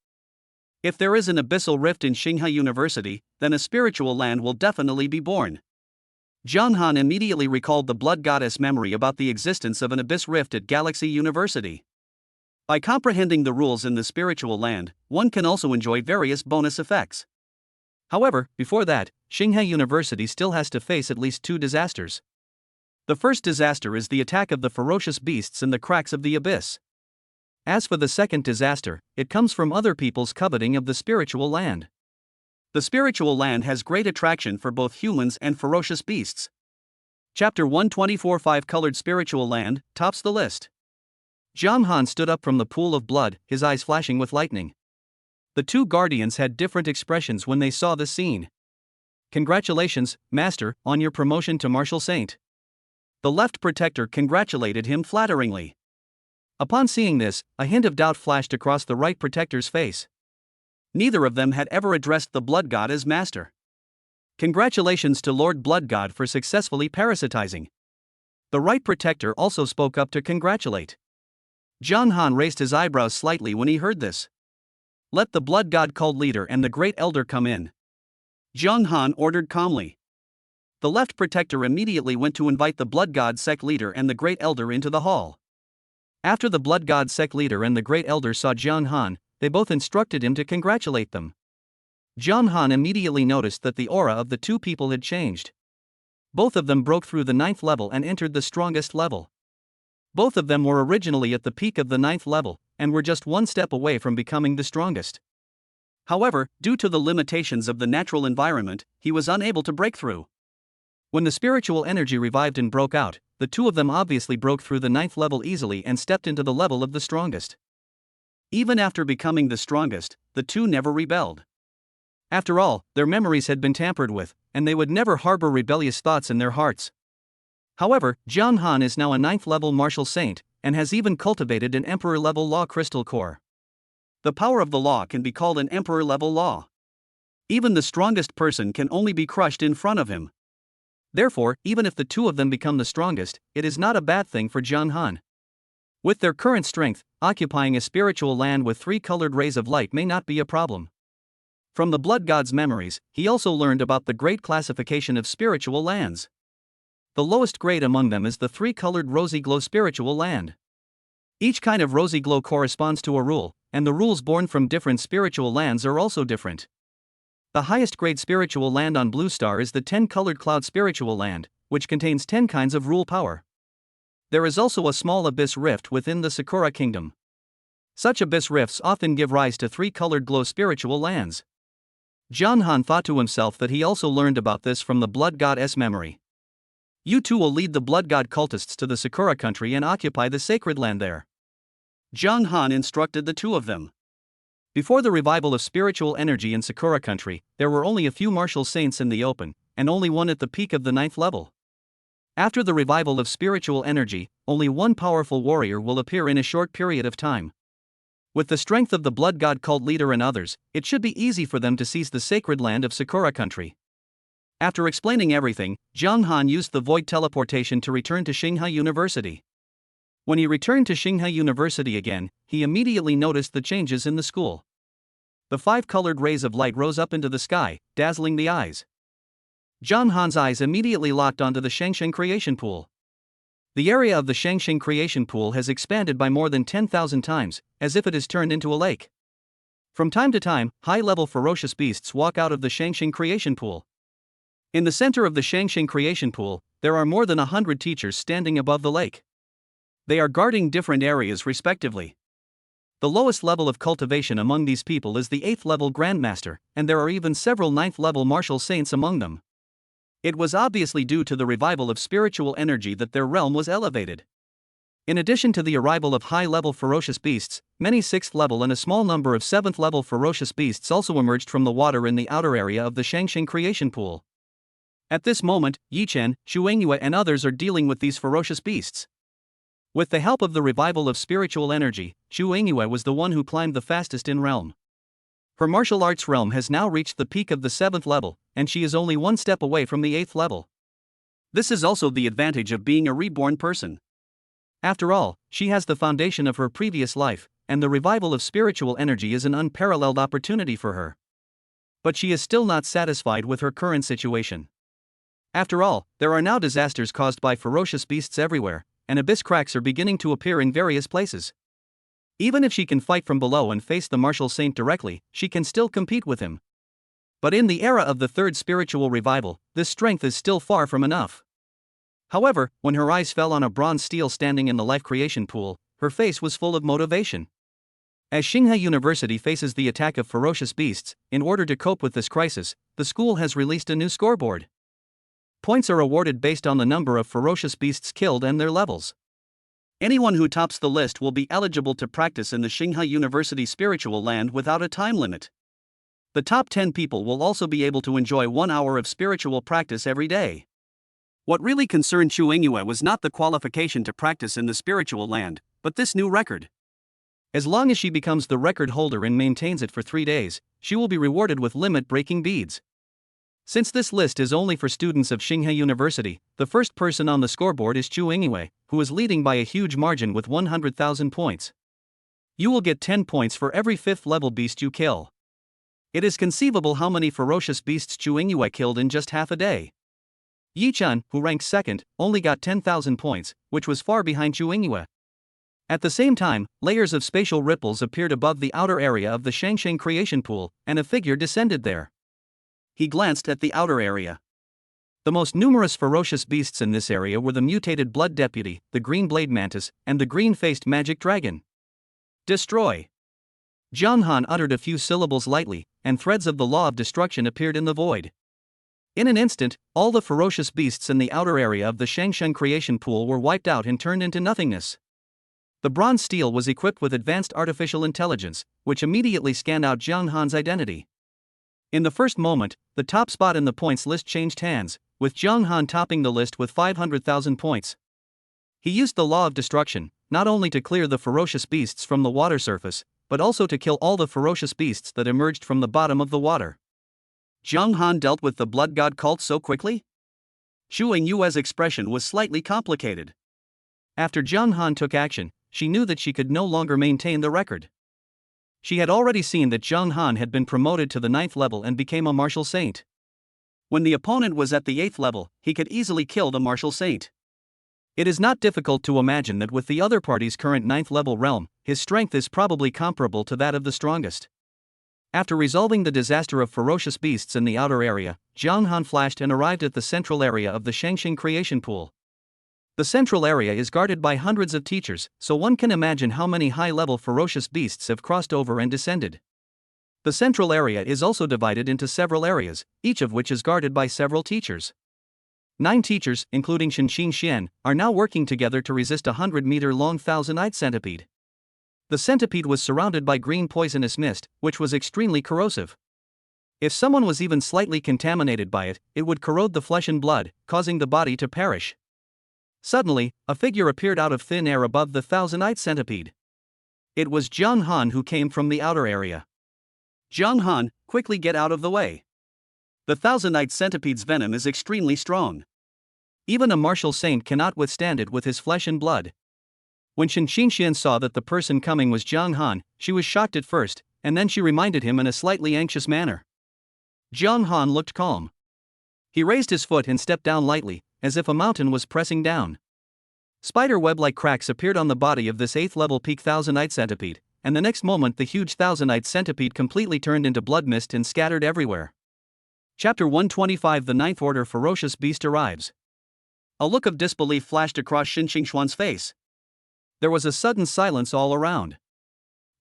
If there is an abyssal rift in Tsinghua University, then a spiritual land will definitely be born. Jiang Han immediately recalled the blood goddess memory about the existence of an abyss rift at Galaxy University. By comprehending the rules in the spiritual land, one can also enjoy various bonus effects. However, before that, Tsinghua University still has to face at least 2 disasters. The first disaster is the attack of the ferocious beasts in the cracks of the abyss. As for the second disaster, it comes from other people's coveting of the spiritual land. The spiritual land has great attraction for both humans and ferocious beasts. Chapter 124 5-Colored Spiritual Land tops the list. Jiang Han stood up from the pool of blood, his eyes flashing with lightning. The 2 guardians had different expressions when they saw the scene. Congratulations, Master, on your promotion to Martial Saint. The left protector congratulated him flatteringly. Upon seeing this, a hint of doubt flashed across the right protector's face. Neither of them had ever addressed the blood god as master. Congratulations to Lord Blood God for successfully parasitizing. The right protector also spoke up to congratulate. Jiang Han raised his eyebrows slightly when he heard this. Let the blood god cult leader and the great elder come in. Jiang Han ordered calmly. The left protector immediately went to invite the blood god sect leader and the great elder into the hall. After the blood god sect leader and the great elder saw Jiang Han, they both instructed him to congratulate them. Jiang Han immediately noticed that the aura of the 2 people had changed. Both of them broke through the 9th level and entered the strongest level. Both of them were originally at the peak of the 9th level, and were just 1 step away from becoming the strongest. However, due to the limitations of the natural environment, he was unable to break through. When the spiritual energy revived and broke out, the 2 of them obviously broke through the 9th level easily and stepped into the level of the strongest. Even after becoming the strongest, the 2 never rebelled. After all, their memories had been tampered with, and they would never harbor rebellious thoughts in their hearts. However, Jiang Han is now a 9th level martial saint, and has even cultivated an emperor-level law crystal core. The power of the law can be called an emperor-level law. Even the strongest person can only be crushed in front of him. Therefore, even if the 2 of them become the strongest, it is not a bad thing for Jiang Han. With their current strength, occupying a spiritual land with 3 colored rays of light may not be a problem. From the blood god's memories, he also learned about the great classification of spiritual lands. The lowest grade among them is the 3-colored rosy glow spiritual land. Each kind of rosy glow corresponds to a rule, and the rules born from different spiritual lands are also different. The highest grade spiritual land on Blue Star is the 10-colored cloud spiritual land, which contains 10 kinds of rule power. There is also a small abyss rift within the Sakura kingdom. Such abyss rifts often give rise to 3-colored glow spiritual lands. John Han thought to himself that he also learned about this from the blood god's memory. You two will lead the blood god cultists to the Sakura country and occupy the sacred land there. John Han instructed the two of them. Before the revival of spiritual energy in Sakura country, there were only a few martial saints in the open, and only one at the peak of the 9th level. After the revival of spiritual energy, only one powerful warrior will appear in a short period of time. With the strength of the blood god cult leader and others, it should be easy for them to seize the sacred land of Sakura country. After explaining everything, Zhang Han used the void teleportation to return to Xinghai University. When he returned to Xinghai University again, he immediately noticed the changes in the school. The 5-colored rays of light rose up into the sky, dazzling the eyes. Zhang Han's eyes immediately locked onto the Shangsheng creation pool. The area of the Shangsheng creation pool has expanded by more than 10,000 times, as if it is turned into a lake. From time to time, high-level ferocious beasts walk out of the Shangsheng creation pool. In the center of the Shangsheng creation pool, there are more than 100 teachers standing above the lake. They are guarding different areas respectively. The lowest level of cultivation among these people is the 8th level Grandmaster, and there are even several 9th level martial saints among them. It was obviously due to the revival of spiritual energy that their realm was elevated. In addition to the arrival of high-level ferocious beasts, many 6th level and a small number of 7th level ferocious beasts also emerged from the water in the outer area of the Shangsheng creation pool. At this moment, Yichen, Shuangyue and others are dealing with these ferocious beasts. With the help of the revival of spiritual energy, Shuangyue was the one who climbed the fastest in realm. Her martial arts realm has now reached the peak of the 7th level, and she is only one step away from the 8th level. This is also the advantage of being a reborn person. After all, she has the foundation of her previous life, and the revival of spiritual energy is an unparalleled opportunity for her. But she is still not satisfied with her current situation. After all, there are now disasters caused by ferocious beasts everywhere, and abyss cracks are beginning to appear in various places. Even if she can fight from below and face the martial saint directly, she can still compete with him. But in the era of the 3rd spiritual revival, this strength is still far from enough. However, when her eyes fell on a bronze steel standing in the life creation pool, her face was full of motivation. As Xinghai University faces the attack of ferocious beasts, in order to cope with this crisis, the school has released a new scoreboard. Points are awarded based on the number of ferocious beasts killed and their levels. Anyone who tops the list will be eligible to practice in the Xinghai University spiritual land without a time limit. The top 10 people will also be able to enjoy 1 hour of spiritual practice every day. What really concerned Shuangyue was not the qualification to practice in the spiritual land, but this new record. As long as she becomes the record holder and maintains it for 3 days, she will be rewarded with limit-breaking beads. Since this list is only for students of Xinghai University, the first person on the scoreboard is Shuangyue, who is leading by a huge margin with 100,000 points. You will get 10 points for every 5th level beast you kill. It is conceivable how many ferocious beasts Shuangyue killed in just half a day. Yichen, who ranked 2nd, only got 10,000 points, which was far behind Shuangyue. At the same time, layers of spatial ripples appeared above the outer area of the Shangsheng creation pool, and a figure descended there. He glanced at the outer area. The most numerous ferocious beasts in this area were the mutated blood deputy, the green blade mantis, and the green-faced magic dragon. Destroy! Zhang Han uttered a few syllables lightly, and threads of the law of destruction appeared in the void. In an instant, all the ferocious beasts in the outer area of the Shangsheng creation pool were wiped out and turned into nothingness. The bronze steel was equipped with advanced artificial intelligence, which immediately scanned out Zhang Han's identity. In the first moment, the top spot in the points list changed hands, with Zhang Han topping the list with 500,000 points. He used the law of destruction, not only to clear the ferocious beasts from the water surface, but also to kill all the ferocious beasts that emerged from the bottom of the water. Zhang Han dealt with the blood god cult so quickly? Shuangyue's expression was slightly complicated. After Zhang Han took action, she knew that she could no longer maintain the record. She had already seen that Zhang Han had been promoted to the 9th level and became a martial saint. When the opponent was at the 8th level, he could easily kill the martial saint. It is not difficult to imagine that with the other party's current 9th level realm, his strength is probably comparable to that of the strongest. After resolving the disaster of ferocious beasts in the outer area, Jiang Han flashed and arrived at the central area of the Shangxing creation pool. The central area is guarded by hundreds of teachers, so one can imagine how many high-level ferocious beasts have crossed over and descended. The central area is also divided into several areas, each of which is guarded by several teachers. 9 teachers, including Shenxing Xian, are now working together to resist a 100-meter-long thousand-eyed centipede. The centipede was surrounded by green poisonous mist, which was extremely corrosive. If someone was even slightly contaminated by it, it would corrode the flesh and blood, causing the body to perish. Suddenly, a figure appeared out of thin air above the thousand-eyed centipede. It was Jiang Han who came from the outer area. Jiang Han, quickly get out of the way. The thousand-eyed centipede's venom is extremely strong. Even a martial saint cannot withstand it with his flesh and blood. When Shenxing Xian saw that the person coming was Jiang Han, she was shocked at first, and then she reminded him in a slightly anxious manner. Jiang Han looked calm. He raised his foot and stepped down lightly, as if a mountain was pressing down. Spider web-like cracks appeared on the body of this 8th-level peak thousand-eyed centipede, and the next moment the huge thousand-eyed centipede completely turned into blood mist and scattered everywhere. Chapter 125 The Ninth Order Ferocious Beast Arrives. A look of disbelief flashed across Shenxing Xuan's face. There was a sudden silence all around.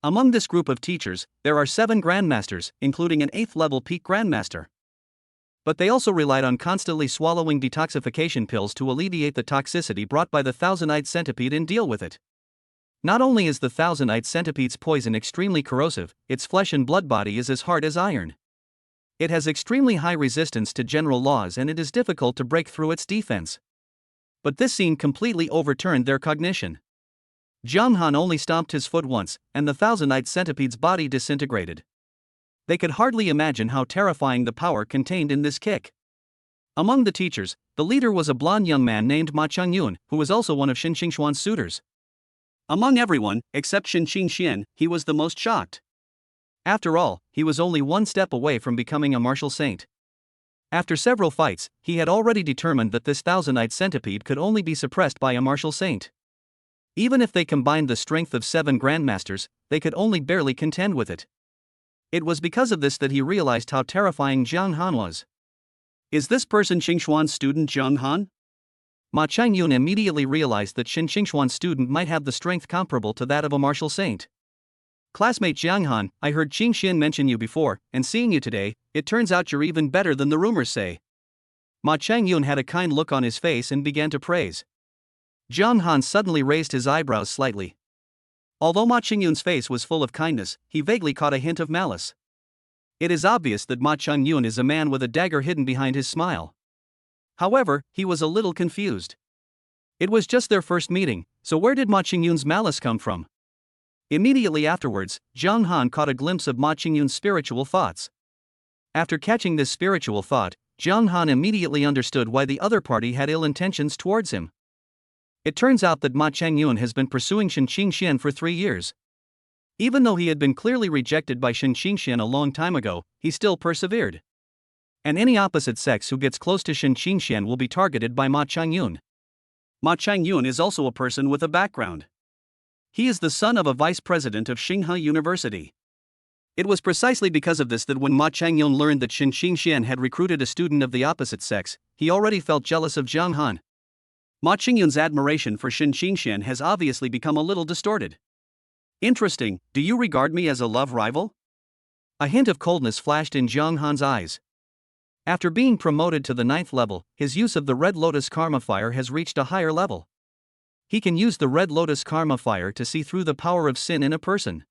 Among this group of teachers, there are 7 grandmasters, including an 8th-level peak grandmaster. But they also relied on constantly swallowing detoxification pills to alleviate the toxicity brought by the thousand-eyed centipede and deal with it. Not only is the thousand-eyed centipede's poison extremely corrosive, its flesh and blood body is as hard as iron. It has extremely high resistance to general laws and it is difficult to break through its defense. But this scene completely overturned their cognition. Jiang Han only stomped his foot once, and the thousand-eyed centipede's body disintegrated. They could hardly imagine how terrifying the power contained in this kick. Among the teachers, the leader was a blond young man named Ma Chengyun, who was also one of Shenxing Xuan's suitors. Among everyone, except Shenxing Xian, he was the most shocked. After all, he was only one step away from becoming a martial saint. After several fights, he had already determined that this thousand-eyed centipede could only be suppressed by a martial saint. Even if they combined the strength of 7 grandmasters, they could only barely contend with it. It was because of this that he realized how terrifying Jiang Han was. Is this person Xingxuan's student Jiang Han? Ma Chengyun immediately realized that Xingxuan's student might have the strength comparable to that of a martial saint. Classmate Jiang Han, I heard Qing Xin mention you before, and seeing you today, it turns out you're even better than the rumors say. Ma Chengyun had a kind look on his face and began to praise. Jiang Han suddenly raised his eyebrows slightly. Although Ma Chengyun's face was full of kindness, he vaguely caught a hint of malice. It is obvious that Ma Chengyun is a man with a dagger hidden behind his smile. However, he was a little confused. It was just their first meeting, so where did Ma Chengyun's malice come from? Immediately afterwards, Jiang Han caught a glimpse of Ma Chengyun's spiritual thoughts. After catching this spiritual thought, Jiang Han immediately understood why the other party had ill intentions towards him. It turns out that Ma Chengyun has been pursuing Shenxing Xian for 3 years. Even though he had been clearly rejected by Shenxing Xian a long time ago, he still persevered. And any opposite sex who gets close to Shenxing Xian will be targeted by Ma Chengyun. Ma Chengyun is also a person with a background. He is the son of a vice president of Tsinghua University. It was precisely because of this that when Ma Chengyun learned that Shenxing Xian had recruited a student of the opposite sex, he already felt jealous of Jiang Han. Ma Chengyun's admiration for Shenxing Xian has obviously become a little distorted. Interesting, do you regard me as a love rival? A hint of coldness flashed in Jiang Han's eyes. After being promoted to the 9th level, his use of the Red Lotus Karma Fire has reached a higher level. He can use the Red Lotus Karma Fire to see through the power of sin in a person.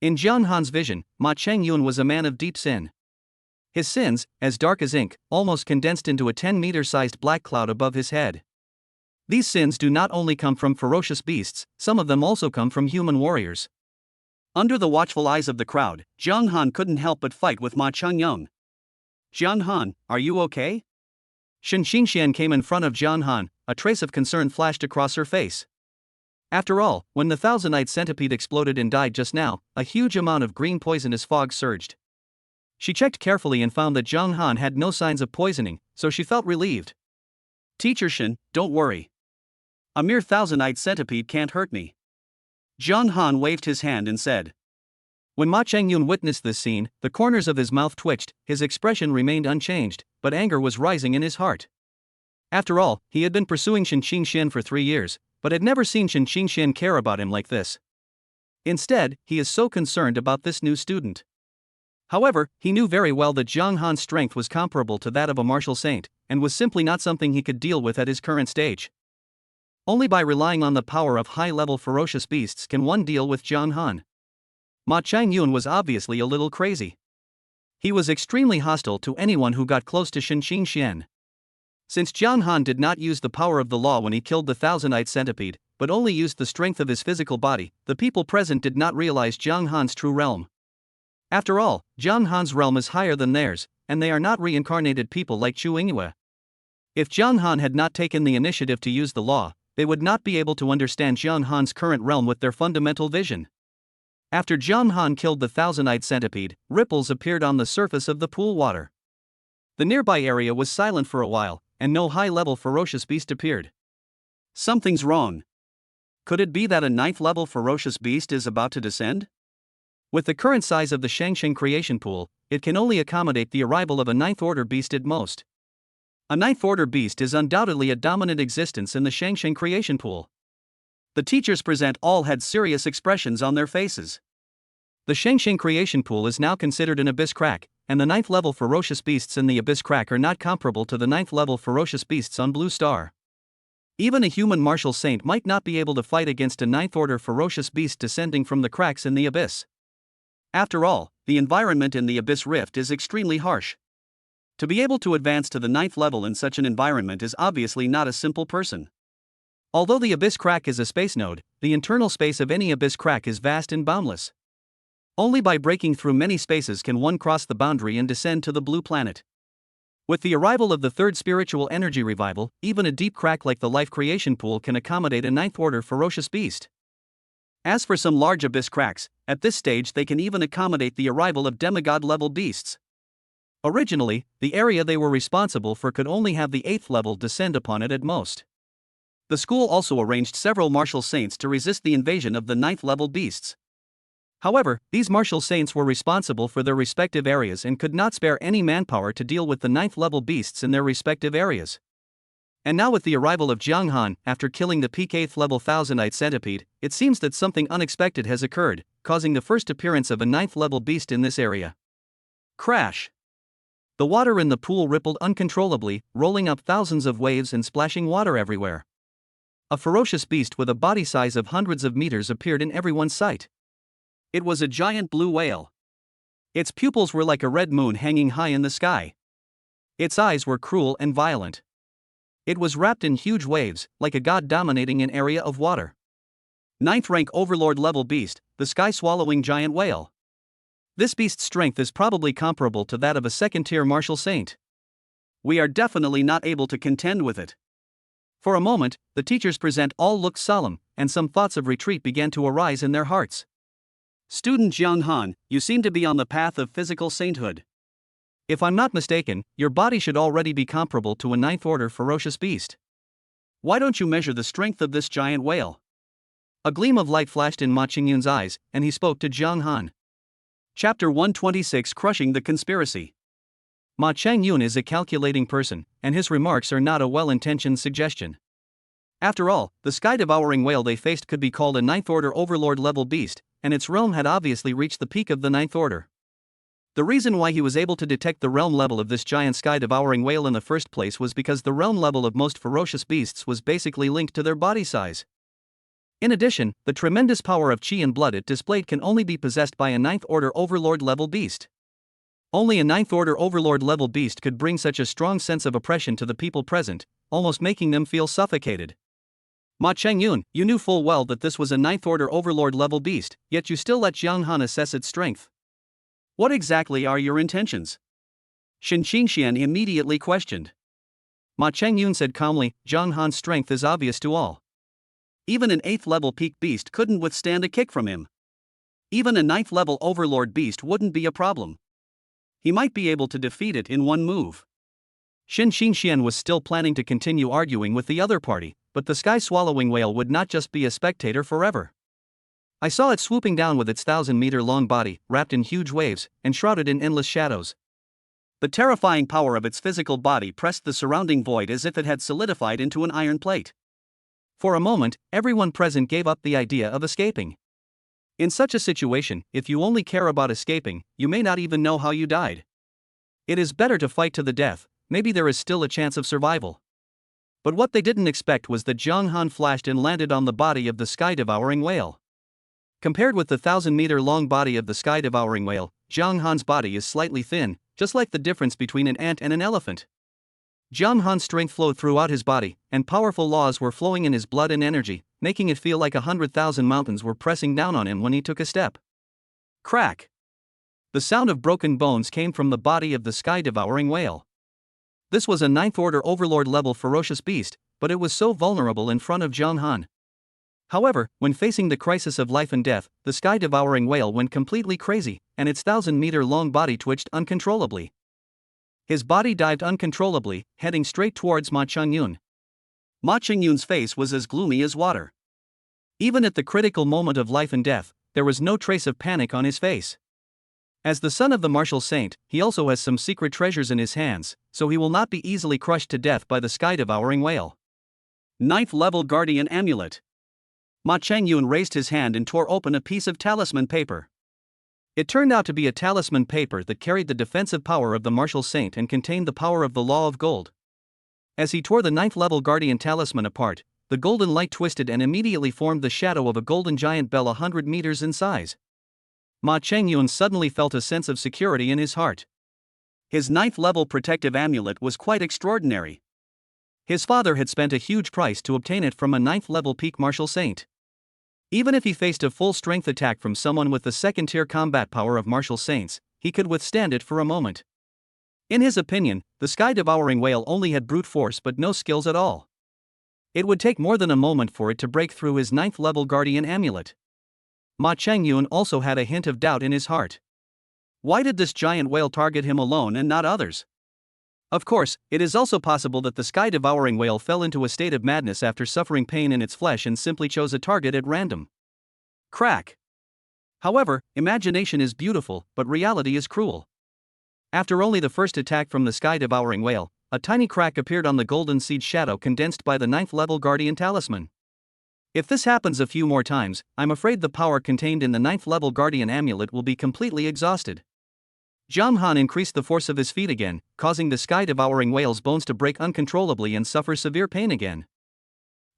In Jiang Han's vision, Ma Chengyun was a man of deep sin. His sins, as dark as ink, almost condensed into a 10-meter-sized black cloud above his head. These sins do not only come from ferocious beasts, some of them also come from human warriors. Under the watchful eyes of the crowd, Jiang Han couldn't help but fight with Ma Chengyun. Jiang Han, are you okay? Shenxing Xian came in front of Jiang Han, a trace of concern flashed across her face. After all, when the thousand-eyed centipede exploded and died just now, a huge amount of green poisonous fog surged. She checked carefully and found that Jiang Han had no signs of poisoning, so she felt relieved. Teacher Shen, don't worry. A mere thousand-eyed centipede can't hurt me. Jiang Han waved his hand and said. When Ma Changyun witnessed this scene, the corners of his mouth twitched, his expression remained unchanged, but anger was rising in his heart. After all, he had been pursuing Shen Qingxian for 3 years, but had never seen Shen Qingxian care about him like this. Instead, he is so concerned about this new student. However, he knew very well that Zhang Han's strength was comparable to that of a martial saint, and was simply not something he could deal with at his current stage. Only by relying on the power of high-level ferocious beasts can one deal with Zhang Han. Ma Changyun was obviously a little crazy. He was extremely hostile to anyone who got close to Shen Qingxian. Since Zhang Han did not use the power of the law when he killed the thousand-eyed centipede, but only used the strength of his physical body, the people present did not realize Zhang Han's true realm. After all, Zhang Han's realm is higher than theirs, and they are not reincarnated people like Chu Yingyue. If Zhang Han had not taken the initiative to use the law, they would not be able to understand Zhang Han's current realm with their fundamental vision. After Zhang Han killed the thousand-eyed centipede, ripples appeared on the surface of the pool water. The nearby area was silent for a while, and no high-level ferocious beast appeared. Something's wrong. Could it be that a 9th-level ferocious beast is about to descend? With the current size of the Shangsheng creation pool, it can only accommodate the arrival of a 9th-order beast at most. A 9th-order beast is undoubtedly a dominant existence in the Shangsheng creation pool. The teachers present all had serious expressions on their faces. The Shangsheng creation pool is now considered an abyss crack, and the 9th-level ferocious beasts in the abyss crack are not comparable to the 9th-level ferocious beasts on Blue Star. Even a human martial saint might not be able to fight against a 9th-order ferocious beast descending from the cracks in the abyss. After all, the environment in the Abyss Rift is extremely harsh. To be able to advance to the 9th level in such an environment is obviously not a simple person. Although the Abyss Crack is a space node, the internal space of any Abyss Crack is vast and boundless. Only by breaking through many spaces can one cross the boundary and descend to the blue planet. With the arrival of the third spiritual energy revival, even a deep crack like the life creation pool can accommodate a 9th-order ferocious beast. As for some large abyss cracks, at this stage they can even accommodate the arrival of demigod-level beasts. Originally, the area they were responsible for could only have the 8th level descend upon it at most. The school also arranged several martial saints to resist the invasion of the 9th-level beasts. However, these martial saints were responsible for their respective areas and could not spare any manpower to deal with the 9th-level beasts in their respective areas. And now with the arrival of Zhang Han, after killing the peak 8th level thousand-eyed centipede, it seems that something unexpected has occurred, causing the first appearance of a 9th level beast in this area. Crash! The water in the pool rippled uncontrollably, rolling up thousands of waves and splashing water everywhere. A ferocious beast with a body size of hundreds of meters appeared in everyone's sight. It was a giant blue whale. Its pupils were like a red moon hanging high in the sky. Its eyes were cruel and violent. It was wrapped in huge waves, like a god dominating an area of water. 9th rank overlord level beast, the sky-swallowing giant whale. This beast's strength is probably comparable to that of a second-tier martial saint. We are definitely not able to contend with it. For a moment, the teachers present all looked solemn, and some thoughts of retreat began to arise in their hearts. Student Zhang Han, you seem to be on the path of physical sainthood. If I'm not mistaken, your body should already be comparable to a 9th-order ferocious beast. Why don't you measure the strength of this giant whale? A gleam of light flashed in Ma Qingyun's eyes, and he spoke to Zhang Han. Chapter 126 Crushing the Conspiracy. Ma Changyun is a calculating person, and his remarks are not a well-intentioned suggestion. After all, the sky-devouring whale they faced could be called a 9th-order overlord-level beast, and its realm had obviously reached the peak of the 9th order. The reason why he was able to detect the realm level of this giant sky-devouring whale in the first place was because the realm level of most ferocious beasts was basically linked to their body size. In addition, the tremendous power of chi and blood it displayed can only be possessed by a 9th-order overlord-level beast. Only a 9th-order overlord-level beast could bring such a strong sense of oppression to the people present, almost making them feel suffocated. Ma Changyun, you knew full well that this was a 9th-order overlord-level beast, yet you still let Zhang Han assess its strength. What exactly are your intentions? Shen Qingxian immediately questioned. Ma Changyun said calmly, Zhang Han's strength is obvious to all. Even an 8th level peak beast couldn't withstand a kick from him. Even a 9th level overlord beast wouldn't be a problem. He might be able to defeat it in one move. Shen Qingxian was still planning to continue arguing with the other party, but the sky-swallowing whale would not just be a spectator forever. I saw it swooping down with its 1,000-meter-long body, wrapped in huge waves, and shrouded in endless shadows. The terrifying power of its physical body pressed the surrounding void as if it had solidified into an iron plate. For a moment, everyone present gave up the idea of escaping. In such a situation, if you only care about escaping, you may not even know how you died. It is better to fight to the death, maybe there is still a chance of survival. But what they didn't expect was that Jiang Han flashed and landed on the body of the sky-devouring whale. Compared with the 1,000-meter-long body of the sky-devouring whale, Jiang Han's body is slightly thin, just like the difference between an ant and an elephant. Jiang Han's strength flowed throughout his body, and powerful laws were flowing in his blood and energy, making it feel like 100,000 mountains were pressing down on him when he took a step. Crack! The sound of broken bones came from the body of the sky-devouring whale. This was a ninth-order overlord-level ferocious beast, but it was so vulnerable in front of Jiang Han. However, when facing the crisis of life and death, the sky-devouring whale went completely crazy, and its 1,000-meter-long body twitched uncontrollably. His body dived uncontrollably, heading straight towards Ma Chengyun. Ma Chengyun's face was as gloomy as water. Even at the critical moment of life and death, there was no trace of panic on his face. As the son of the martial saint, he also has some secret treasures in his hands, so he will not be easily crushed to death by the sky-devouring whale. 9th level Guardian Amulet. Ma Chengyun raised his hand and tore open a piece of talisman paper. It turned out to be a talisman paper that carried the defensive power of the martial saint and contained the power of the law of gold. As he tore the 9th level Guardian talisman apart, the golden light twisted and immediately formed the shadow of a golden giant bell 100 meters in size. Ma Chengyun suddenly felt a sense of security in his heart. His 9th level protective amulet was quite extraordinary. His father had spent a huge price to obtain it from a 9th level peak martial saint. Even if he faced a full-strength attack from someone with the second-tier combat power of martial saints, he could withstand it for a moment. In his opinion, the sky-devouring whale only had brute force but no skills at all. It would take more than a moment for it to break through his 9th level Guardian Amulet. Ma Chengyun also had a hint of doubt in his heart. Why did this giant whale target him alone and not others? Of course, it is also possible that the sky-devouring whale fell into a state of madness after suffering pain in its flesh and simply chose a target at random. Crack! However, imagination is beautiful, but reality is cruel. After only the first attack from the sky-devouring whale, a tiny crack appeared on the golden seed shadow condensed by the 9th level Guardian Talisman. If this happens a few more times, I'm afraid the power contained in the 9th level Guardian Amulet will be completely exhausted. Jiang Han increased the force of his feet again, causing the sky-devouring whale's bones to break uncontrollably and suffer severe pain again.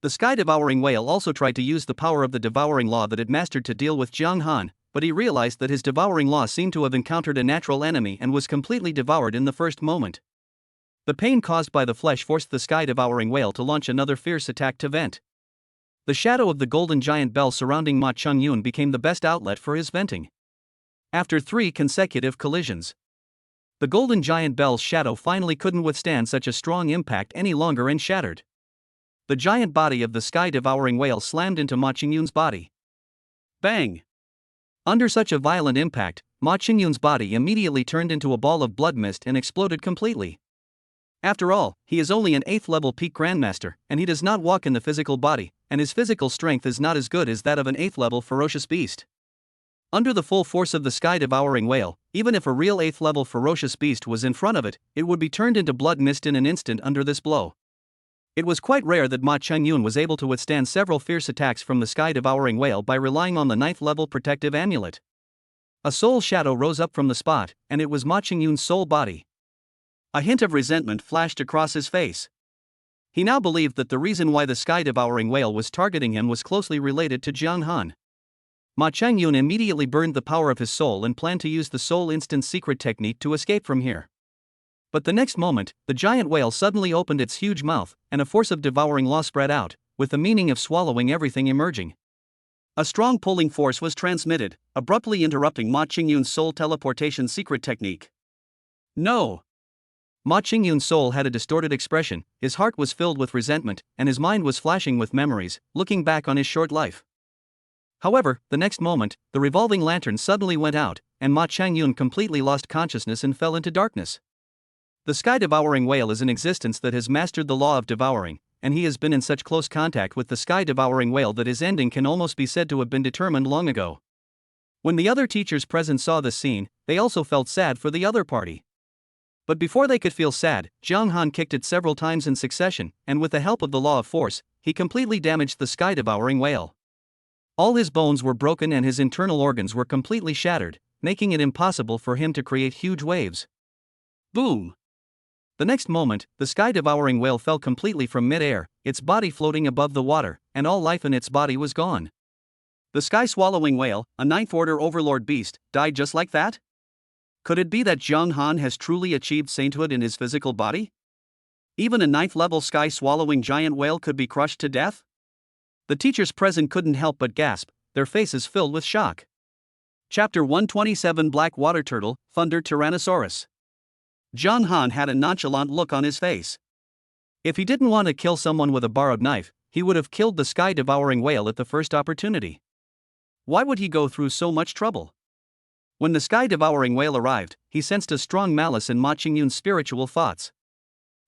The sky-devouring whale also tried to use the power of the devouring law that it mastered to deal with Jiang Han, but he realized that his devouring law seemed to have encountered a natural enemy and was completely devoured in the first moment. The pain caused by the flesh forced the sky-devouring whale to launch another fierce attack to vent. The shadow of the golden giant bell surrounding Ma Chengyun became the best outlet for his venting. After 3 consecutive collisions, the golden giant bell's shadow finally couldn't withstand such a strong impact any longer and shattered. The giant body of the sky-devouring whale slammed into Ma Chengyun's body. Bang! Under such a violent impact, Ma Chengyun's body immediately turned into a ball of blood mist and exploded completely. After all, he is only an 8th level peak grandmaster, and he does not walk in the physical body, and his physical strength is not as good as that of an 8th level ferocious beast. Under the full force of the sky-devouring whale, even if a real 8th level ferocious beast was in front of it, it would be turned into blood mist in an instant under this blow. It was quite rare that Ma Chengyun was able to withstand several fierce attacks from the sky-devouring whale by relying on the 9th level protective amulet. A soul shadow rose up from the spot, and it was Ma Chengyun's soul body. A hint of resentment flashed across his face. He now believed that the reason why the sky-devouring whale was targeting him was closely related to Jiang Han. Ma Chengyun immediately burned the power of his soul and planned to use the soul instant secret technique to escape from here. But the next moment, the giant whale suddenly opened its huge mouth, and a force of devouring law spread out, with the meaning of swallowing everything emerging. A strong pulling force was transmitted, abruptly interrupting Ma Chengyun's soul teleportation secret technique. No! Ma Chengyun's soul had a distorted expression, his heart was filled with resentment, and his mind was flashing with memories, looking back on his short life. However, the next moment, the revolving lantern suddenly went out, and Ma Chengyun completely lost consciousness and fell into darkness. The sky-devouring whale is an existence that has mastered the law of devouring, and he has been in such close contact with the sky-devouring whale that his ending can almost be said to have been determined long ago. When the other teachers present saw this scene, they also felt sad for the other party. But before they could feel sad, Jiang Han kicked it several times in succession, and with the help of the law of force, he completely damaged the sky-devouring whale. All his bones were broken and his internal organs were completely shattered, making it impossible for him to create huge waves. Boom! The next moment, the sky-devouring whale fell completely from mid-air, its body floating above the water, and all life in its body was gone. The sky-swallowing whale, a ninth-order overlord beast, died just like that? Could it be that Jiang Han has truly achieved sainthood in his physical body? Even a ninth-level sky-swallowing giant whale could be crushed to death? The teachers present couldn't help but gasp, their faces filled with shock. Chapter 127 Black Water Turtle, Thunder Tyrannosaurus. Jiang Han had a nonchalant look on his face. If he didn't want to kill someone with a borrowed knife, he would have killed the sky-devouring whale at the first opportunity. Why would he go through so much trouble? When the sky-devouring whale arrived, he sensed a strong malice in Ma Qingyun's spiritual thoughts.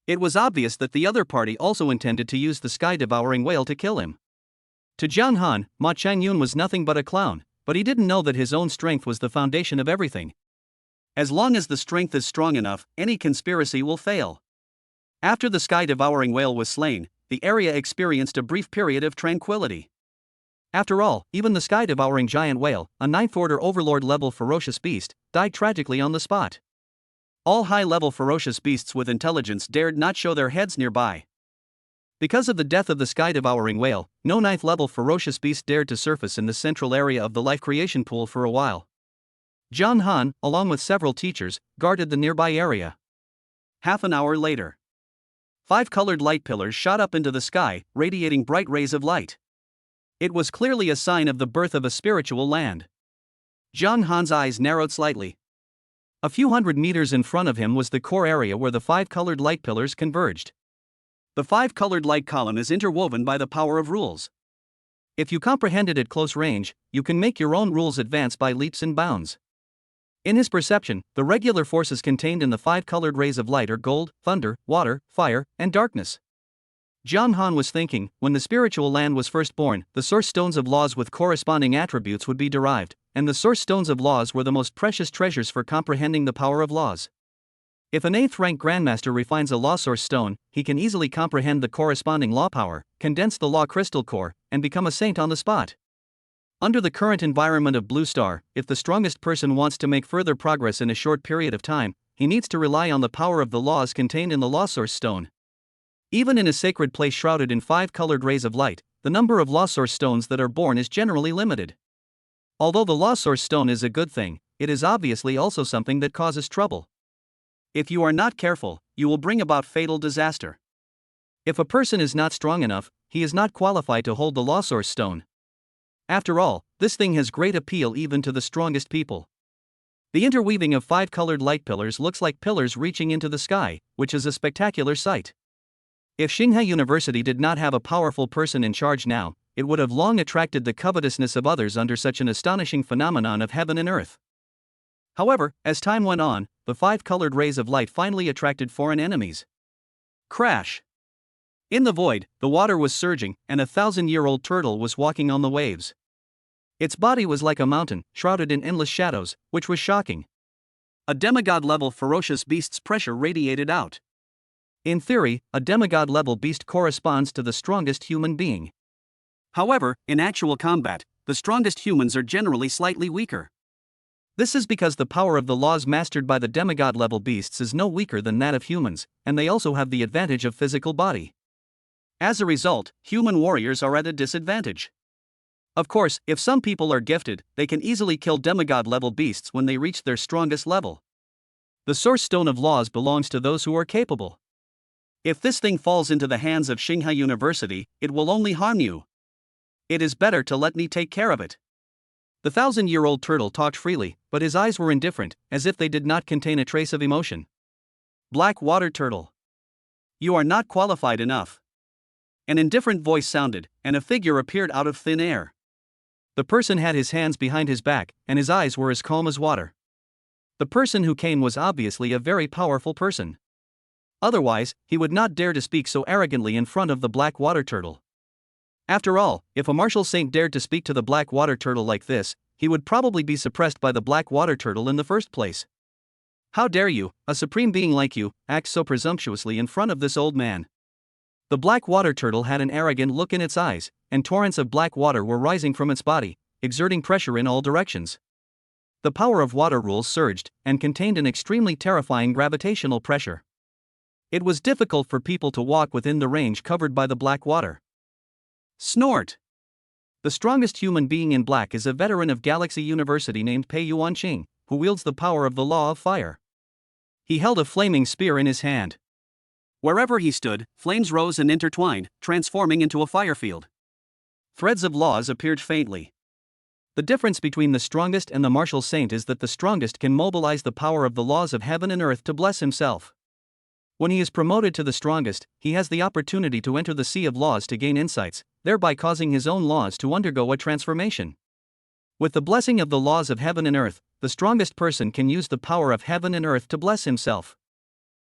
It was obvious that the other party also intended to use the sky-devouring whale to kill him. To Jiang Han, Ma Qingyun was nothing but a clown, but he didn't know that his own strength was the foundation of everything. As long as the strength is strong enough, any conspiracy will fail. After the sky-devouring whale was slain, the area experienced a brief period of tranquility. After all, even the sky-devouring giant whale, a ninth-order overlord-level ferocious beast, died tragically on the spot. All high-level ferocious beasts with intelligence dared not show their heads nearby. Because of the death of the sky-devouring whale, no ninth-level ferocious beast dared to surface in the central area of the life creation pool for a while. Jiang Han, along with several teachers, guarded the nearby area. Half an hour later, 5 colored light pillars shot up into the sky, radiating bright rays of light. It was clearly a sign of the birth of a spiritual land. Jiang Han's eyes narrowed slightly. A few hundred meters in front of him was the core area where the 5 colored light pillars converged. The 5 colored light column is interwoven by the power of rules. If you comprehend it at close range, you can make your own rules advance by leaps and bounds. In his perception, the regular forces contained in the 5 colored rays of light are gold, thunder, water, fire, and darkness. Jiang Han was thinking, when the spiritual land was first born, the source stones of laws with corresponding attributes would be derived, and the source stones of laws were the most precious treasures for comprehending the power of laws. If an 8th rank grandmaster refines a law source stone, he can easily comprehend the corresponding law power, condense the law crystal core, and become a saint on the spot. Under the current environment of Blue Star, if the strongest person wants to make further progress in a short period of time, he needs to rely on the power of the laws contained in the law source stone. Even in a sacred place shrouded in 5 colored rays of light, the number of law source stones that are born is generally limited. Although the law source stone is a good thing, it is obviously also something that causes trouble. If you are not careful, you will bring about fatal disaster. If a person is not strong enough, he is not qualified to hold the law source stone. After all, this thing has great appeal even to the strongest people. The interweaving of 5 colored light pillars looks like pillars reaching into the sky, which is a spectacular sight. If Tsinghua University did not have a powerful person in charge now, it would have long attracted the covetousness of others under such an astonishing phenomenon of heaven and earth. However, as time went on, the 5 colored rays of light finally attracted foreign enemies. Crash! In the void, the water was surging, and a 1,000-year-old turtle was walking on the waves. Its body was like a mountain, shrouded in endless shadows, which was shocking. A demigod-level ferocious beast's pressure radiated out. In theory, a demigod-level beast corresponds to the strongest human being. However, in actual combat, the strongest humans are generally slightly weaker. This is because the power of the laws mastered by the demigod-level beasts is no weaker than that of humans, and they also have the advantage of physical body. As a result, human warriors are at a disadvantage. Of course, if some people are gifted, they can easily kill demigod-level beasts when they reach their strongest level. The source stone of laws belongs to those who are capable. If this thing falls into the hands of Tsinghua University, it will only harm you. It is better to let me take care of it. The 1,000-year-old turtle talked freely, but his eyes were indifferent, as if they did not contain a trace of emotion. Black water turtle. You are not qualified enough. An indifferent voice sounded, and a figure appeared out of thin air. The person had his hands behind his back, and his eyes were as calm as water. The person who came was obviously a very powerful person. Otherwise, he would not dare to speak so arrogantly in front of the black water turtle. After all, if a martial saint dared to speak to the black water turtle like this, he would probably be suppressed by the black water turtle in the first place. How dare you, a supreme being like you, act so presumptuously in front of this old man? The black water turtle had an arrogant look in its eyes, and torrents of black water were rising from its body, exerting pressure in all directions. The power of water rules surged, and contained an extremely terrifying gravitational pressure. It was difficult for people to walk within the range covered by the black water. Snort! The strongest human being in black is a veteran of Galaxy University named Pei Yuanqing, who wields the power of the law of fire. He held a flaming spear in his hand. Wherever he stood, flames rose and intertwined, transforming into a fire field. Threads of laws appeared faintly. The difference between the strongest and the martial saint is that the strongest can mobilize the power of the laws of heaven and earth to bless himself. When he is promoted to the strongest, he has the opportunity to enter the sea of laws to gain insights, thereby causing his own laws to undergo a transformation. With the blessing of the laws of heaven and earth, the strongest person can use the power of heaven and earth to bless himself.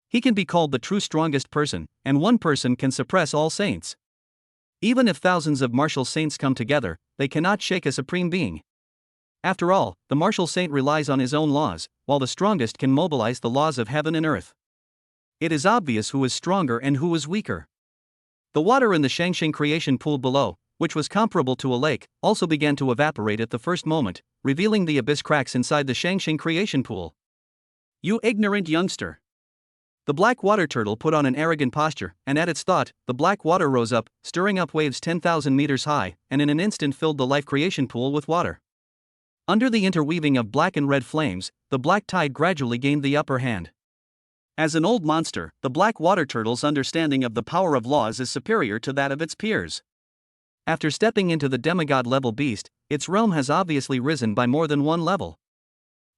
He can be called the true strongest person, and one person can suppress all saints. Even if thousands of martial saints come together, they cannot shake a supreme being. After all, the martial saint relies on his own laws, while the strongest can mobilize the laws of heaven and earth. It is obvious who is stronger and who is weaker. The water in the Shangxing creation pool below, which was comparable to a lake, also began to evaporate at the first moment, revealing the abyss cracks inside the Shangxing creation pool. You ignorant youngster! The black water turtle put on an arrogant posture, and at its thought, the black water rose up, stirring up waves 10,000 meters high, and in an instant filled the life creation pool with water. Under the interweaving of black and red flames, the black tide gradually gained the upper hand. As an old monster, the black water turtle's understanding of the power of laws is superior to that of its peers. After stepping into the demigod-level beast, its realm has obviously risen by more than one level.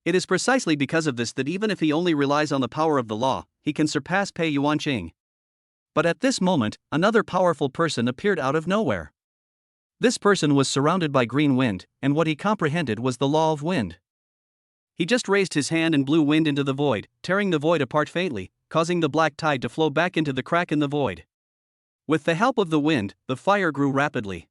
It is precisely because of this that even if he only relies on the power of the law, he can surpass Pei Yuanqing. But at this moment, another powerful person appeared out of nowhere. This person was surrounded by green wind, and what he comprehended was the law of wind. He just raised his hand and blew wind into the void, tearing the void apart faintly, causing the black tide to flow back into the crack in the void. With the help of the wind, the fire grew rapidly.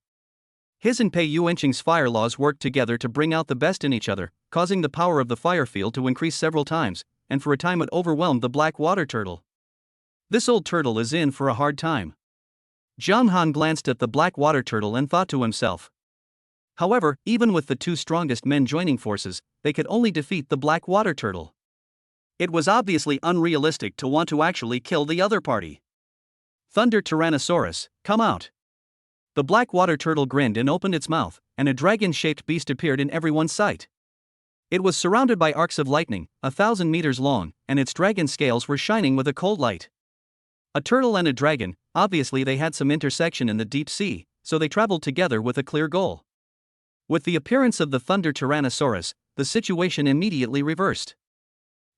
His and Pei Yuanqing's fire laws worked together to bring out the best in each other, causing the power of the fire field to increase several times, and for a time it overwhelmed the black water turtle. This old turtle is in for a hard time. Zhang Han glanced at the black water turtle and thought to himself. However, even with the two strongest men joining forces, they could only defeat the black water turtle. It was obviously unrealistic to want to actually kill the other party. Thunder Tyrannosaurus, come out! The black water turtle grinned and opened its mouth, and a dragon-shaped beast appeared in everyone's sight. It was surrounded by arcs of lightning, 1,000 meters long, and its dragon scales were shining with a cold light. A turtle and a dragon, obviously they had some intersection in the deep sea, so they traveled together with a clear goal. With the appearance of the Thunder Tyrannosaurus, the situation immediately reversed.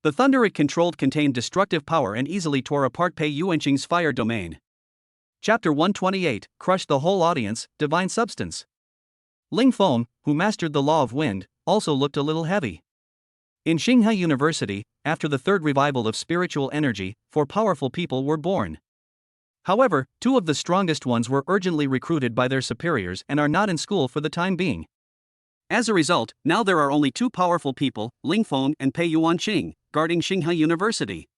The thunder it controlled contained destructive power and easily tore apart Pei Yuanqing's fire domain. Chapter 128, crushed the whole audience, divine substance. Ling Feng, who mastered the law of wind, also looked a little heavy. In Tsinghua University, after the third revival of spiritual energy, 4 powerful people were born. However, 2 of the strongest ones were urgently recruited by their superiors and are not in school for the time being. As a result, now there are only 2 powerful people, Ling Feng and Pei Yuanqing, guarding Tsinghua University.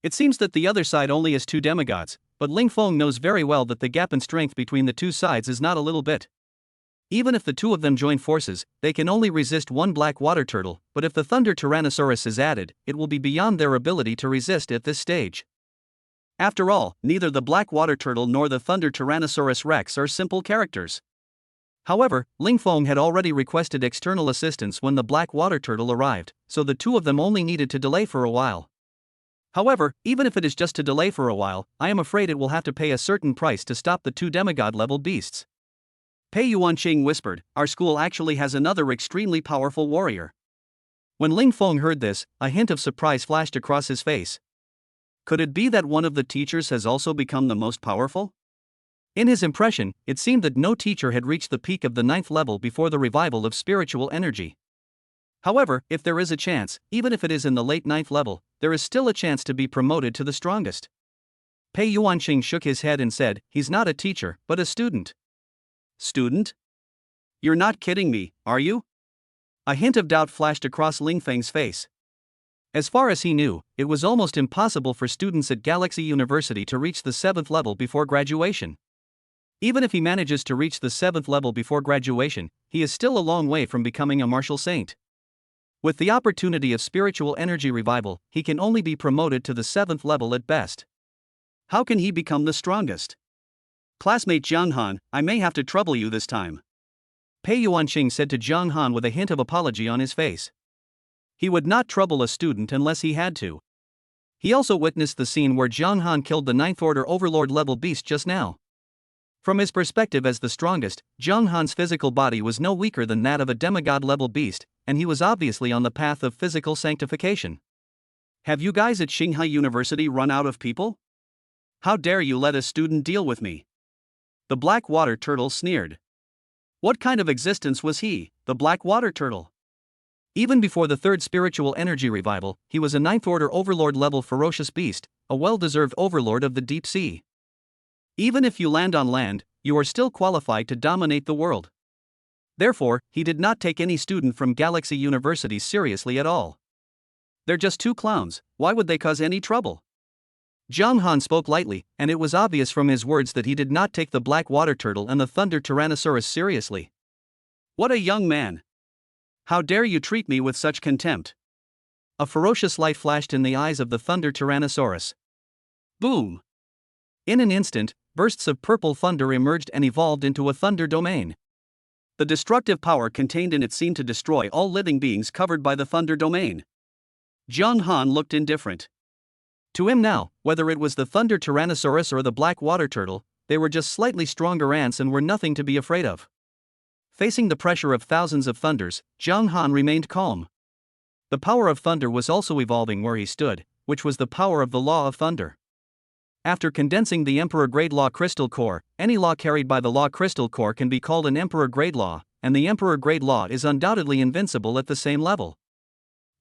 It seems that the other side only has 2 demigods, but Ling Feng knows very well that the gap in strength between the 2 sides is not a little bit. Even if the 2 of them join forces, they can only resist 1 black water turtle, but if the Thunder Tyrannosaurus is added, it will be beyond their ability to resist at this stage. After all, neither the black water turtle nor the Thunder Tyrannosaurus Rex are simple characters. However, Ling Feng had already requested external assistance when the black water turtle arrived, so the 2 of them only needed to delay for a while. However, even if it is just to delay for a while, I am afraid it will have to pay a certain price to stop the 2 demigod-level beasts. Pei Yuanqing whispered, our school actually has another extremely powerful warrior. When Ling Feng heard this, a hint of surprise flashed across his face. Could it be that one of the teachers has also become the most powerful? In his impression, it seemed that no teacher had reached the peak of the 9th level before the revival of spiritual energy. However, if there is a chance, even if it is in the late 9th level, there is still a chance to be promoted to the strongest. Pei Yuanqing shook his head and said, "He's not a teacher, but a student." Student? You're not kidding me, are you? A hint of doubt flashed across Ling Feng's face. As far as he knew, it was almost impossible for students at Galaxy University to reach the 7th level before graduation. Even if he manages to reach the 7th level before graduation, he is still a long way from becoming a martial saint. With the opportunity of spiritual energy revival, he can only be promoted to the 7th level at best. How can he become the strongest? Classmate Jiang Han, I may have to trouble you this time. Pei Yuanqing said to Jiang Han with a hint of apology on his face. He would not trouble a student unless he had to. He also witnessed the scene where Jiang Han killed the 9th Order Overlord level beast just now. From his perspective as the strongest, Jiang Han's physical body was no weaker than that of a demigod level beast, and he was obviously on the path of physical sanctification. Have you guys at Qinghai University run out of people? How dare you let a student deal with me? The black water turtle sneered. What kind of existence was he, the black water turtle? Even before the 3rd spiritual energy revival, he was a 9th Order Overlord level ferocious beast, a well-deserved overlord of the deep sea. Even if you land on land, you are still qualified to dominate the world. Therefore, he did not take any student from Galaxy University seriously at all. They're just two clowns, why would they cause any trouble? Jiang Han spoke lightly, and it was obvious from his words that he did not take the black water turtle and the thunder tyrannosaurus seriously. What a young man! How dare you treat me with such contempt? A ferocious light flashed in the eyes of the thunder tyrannosaurus. Boom! In an instant, bursts of purple thunder emerged and evolved into a thunder domain. The destructive power contained in it seemed to destroy all living beings covered by the thunder domain. Jiang Han looked indifferent. To him now, whether it was the thunder tyrannosaurus or the black water turtle, they were just slightly stronger ants and were nothing to be afraid of. Facing the pressure of thousands of thunders, Jiang Han remained calm. The power of thunder was also evolving where he stood, which was the power of the law of thunder. After condensing the Emperor-grade law crystal core, any law carried by the law crystal core can be called an Emperor-grade law, and the Emperor-grade law is undoubtedly invincible at the same level.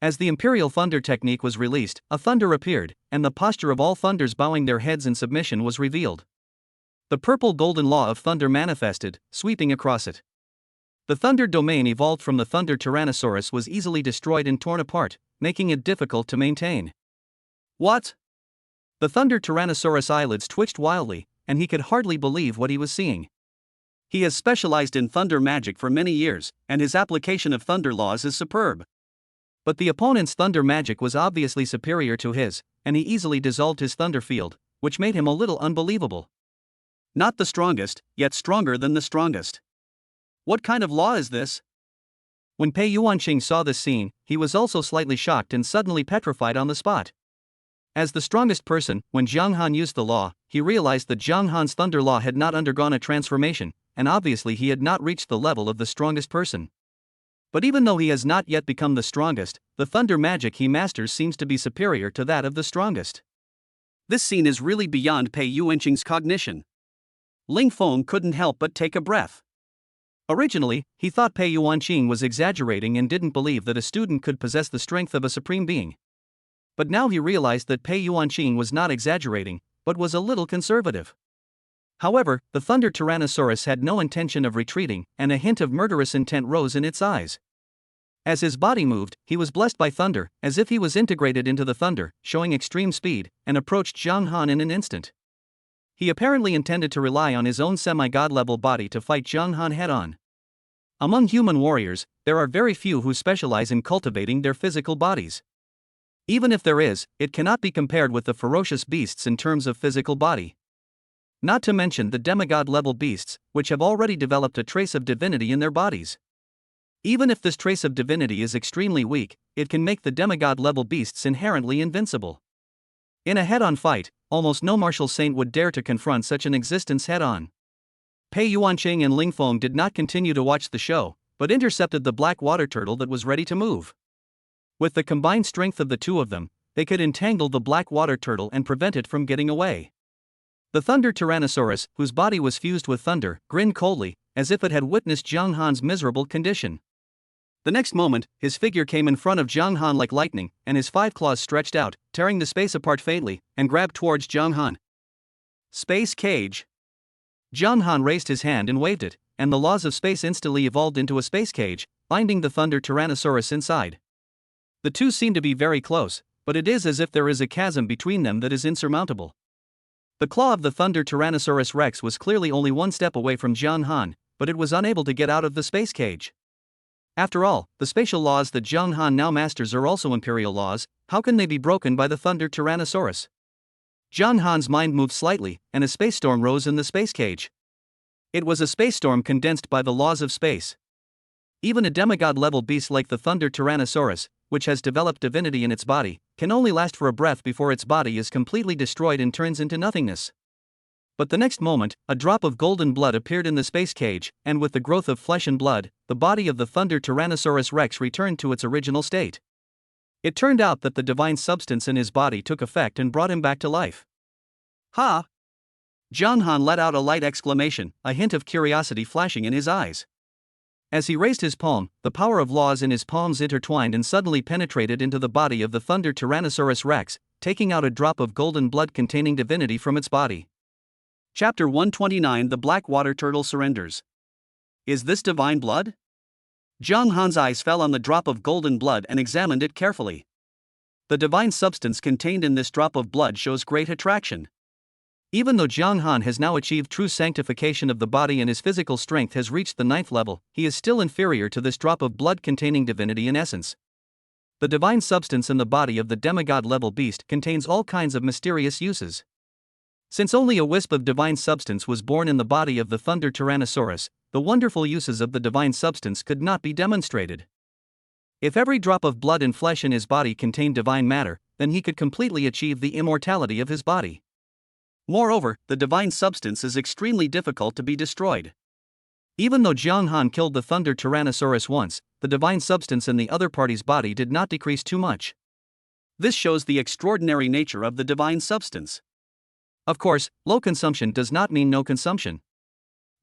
As the Imperial Thunder technique was released, a thunder appeared, and the posture of all thunders bowing their heads in submission was revealed. The purple golden law of thunder manifested, sweeping across it. The thunder domain evolved from the thunder tyrannosaurus was easily destroyed and torn apart, making it difficult to maintain. What? The thunder tyrannosaurus eyelids twitched wildly, and he could hardly believe what he was seeing. He has specialized in thunder magic for many years, and his application of thunder laws is superb. But the opponent's thunder magic was obviously superior to his, and he easily dissolved his thunder field, which made him a little unbelievable. Not the strongest, yet stronger than the strongest. What kind of law is this? When Pei Yuanqing saw this scene, he was also slightly shocked and suddenly petrified on the spot. As the strongest person, when Jiang Han used the law, he realized that Jiang Han's thunder law had not undergone a transformation, and obviously he had not reached the level of the strongest person. But even though he has not yet become the strongest, the thunder magic he masters seems to be superior to that of the strongest. This scene is really beyond Pei Yuanqing's cognition. Ling Feng couldn't help but take a breath. Originally, he thought Pei Yuanqing was exaggerating and didn't believe that a student could possess the strength of a supreme being. But now he realized that Pei Yuanqing was not exaggerating, but was a little conservative. However, the thunder tyrannosaurus had no intention of retreating, and a hint of murderous intent rose in its eyes. As his body moved, he was blessed by thunder, as if he was integrated into the thunder, showing extreme speed, and approached Jiang Han in an instant. He apparently intended to rely on his own semi-god level body to fight Jiang Han head-on. Among human warriors, there are very few who specialize in cultivating their physical bodies. Even if there is, it cannot be compared with the ferocious beasts in terms of physical body. Not to mention the demigod-level beasts, which have already developed a trace of divinity in their bodies. Even if this trace of divinity is extremely weak, it can make the demigod-level beasts inherently invincible. In a head-on fight, almost no martial saint would dare to confront such an existence head-on. Pei Yuanqing and Ling Feng did not continue to watch the show, but intercepted the black water turtle that was ready to move. With the combined strength of the two of them, they could entangle the black water turtle and prevent it from getting away. The thunder tyrannosaurus, whose body was fused with thunder, grinned coldly, as if it had witnessed Jiang Han's miserable condition. The next moment, his figure came in front of Jiang Han like lightning, and his 5 claws stretched out, tearing the space apart faintly, and grabbed towards Jiang Han. Space cage. John Han raised his hand and waved it, and the laws of space instantly evolved into a space cage, binding the Thunder Tyrannosaurus inside. The two seem to be very close, but it is as if there is a chasm between them that is insurmountable. The claw of the Thunder Tyrannosaurus Rex was clearly only one step away from John Han, but it was unable to get out of the space cage. After all, the spatial laws that John Han now masters are also imperial laws. How can they be broken by the Thunder Tyrannosaurus? John Han's mind moved slightly, and a space storm rose in the space cage. It was a space storm condensed by the laws of space. Even a demigod-level beast like the Thunder Tyrannosaurus, which has developed divinity in its body, can only last for a breath before its body is completely destroyed and turns into nothingness. But the next moment, a drop of golden blood appeared in the space cage, and with the growth of flesh and blood, the body of the Thunder Tyrannosaurus Rex returned to its original state. It turned out that the divine substance in his body took effect and brought him back to life. Ha! John Han let out a light exclamation, a hint of curiosity flashing in his eyes. As he raised his palm, the power of laws in his palms intertwined and suddenly penetrated into the body of the Thunder Tyrannosaurus Rex, taking out a drop of golden blood containing divinity from its body. Chapter 129 The Black Water Turtle Surrenders. Is this divine blood? John Han's eyes fell on the drop of golden blood and examined it carefully. The divine substance contained in this drop of blood shows great attraction. Even though John Han has now achieved true sanctification of the body and his physical strength has reached the 9th level, he is still inferior to this drop of blood containing divinity in essence. The divine substance in the body of the demigod-level beast contains all kinds of mysterious uses. Since only a wisp of divine substance was born in the body of the Thunder Tyrannosaurus, the wonderful uses of the divine substance could not be demonstrated. If every drop of blood and flesh in his body contained divine matter, then he could completely achieve the immortality of his body. Moreover, the divine substance is extremely difficult to be destroyed. Even though John Han killed the Thunder Tyrannosaurus once, the divine substance in the other party's body did not decrease too much. This shows the extraordinary nature of the divine substance. Of course, low consumption does not mean no consumption.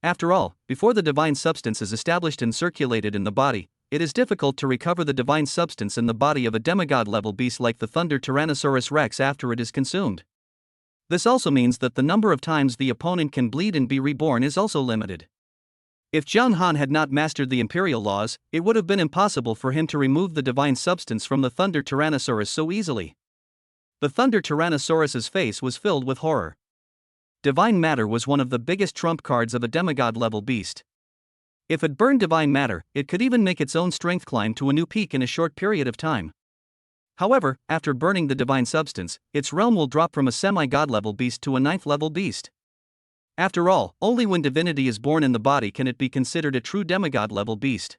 After all, before the divine substance is established and circulated in the body, it is difficult to recover the divine substance in the body of a demigod-level beast like the Thunder Tyrannosaurus Rex after it is consumed. This also means that the number of times the opponent can bleed and be reborn is also limited. If John Han had not mastered the imperial laws, it would have been impossible for him to remove the divine substance from the Thunder Tyrannosaurus so easily. The Thunder Tyrannosaurus's face was filled with horror. Divine matter was one of the biggest trump cards of a demigod-level beast. If it burned divine matter, it could even make its own strength climb to a new peak in a short period of time. However, after burning the divine substance, its realm will drop from a semi-god-level beast to a 9th-level beast. After all, only when divinity is born in the body can it be considered a true demigod-level beast.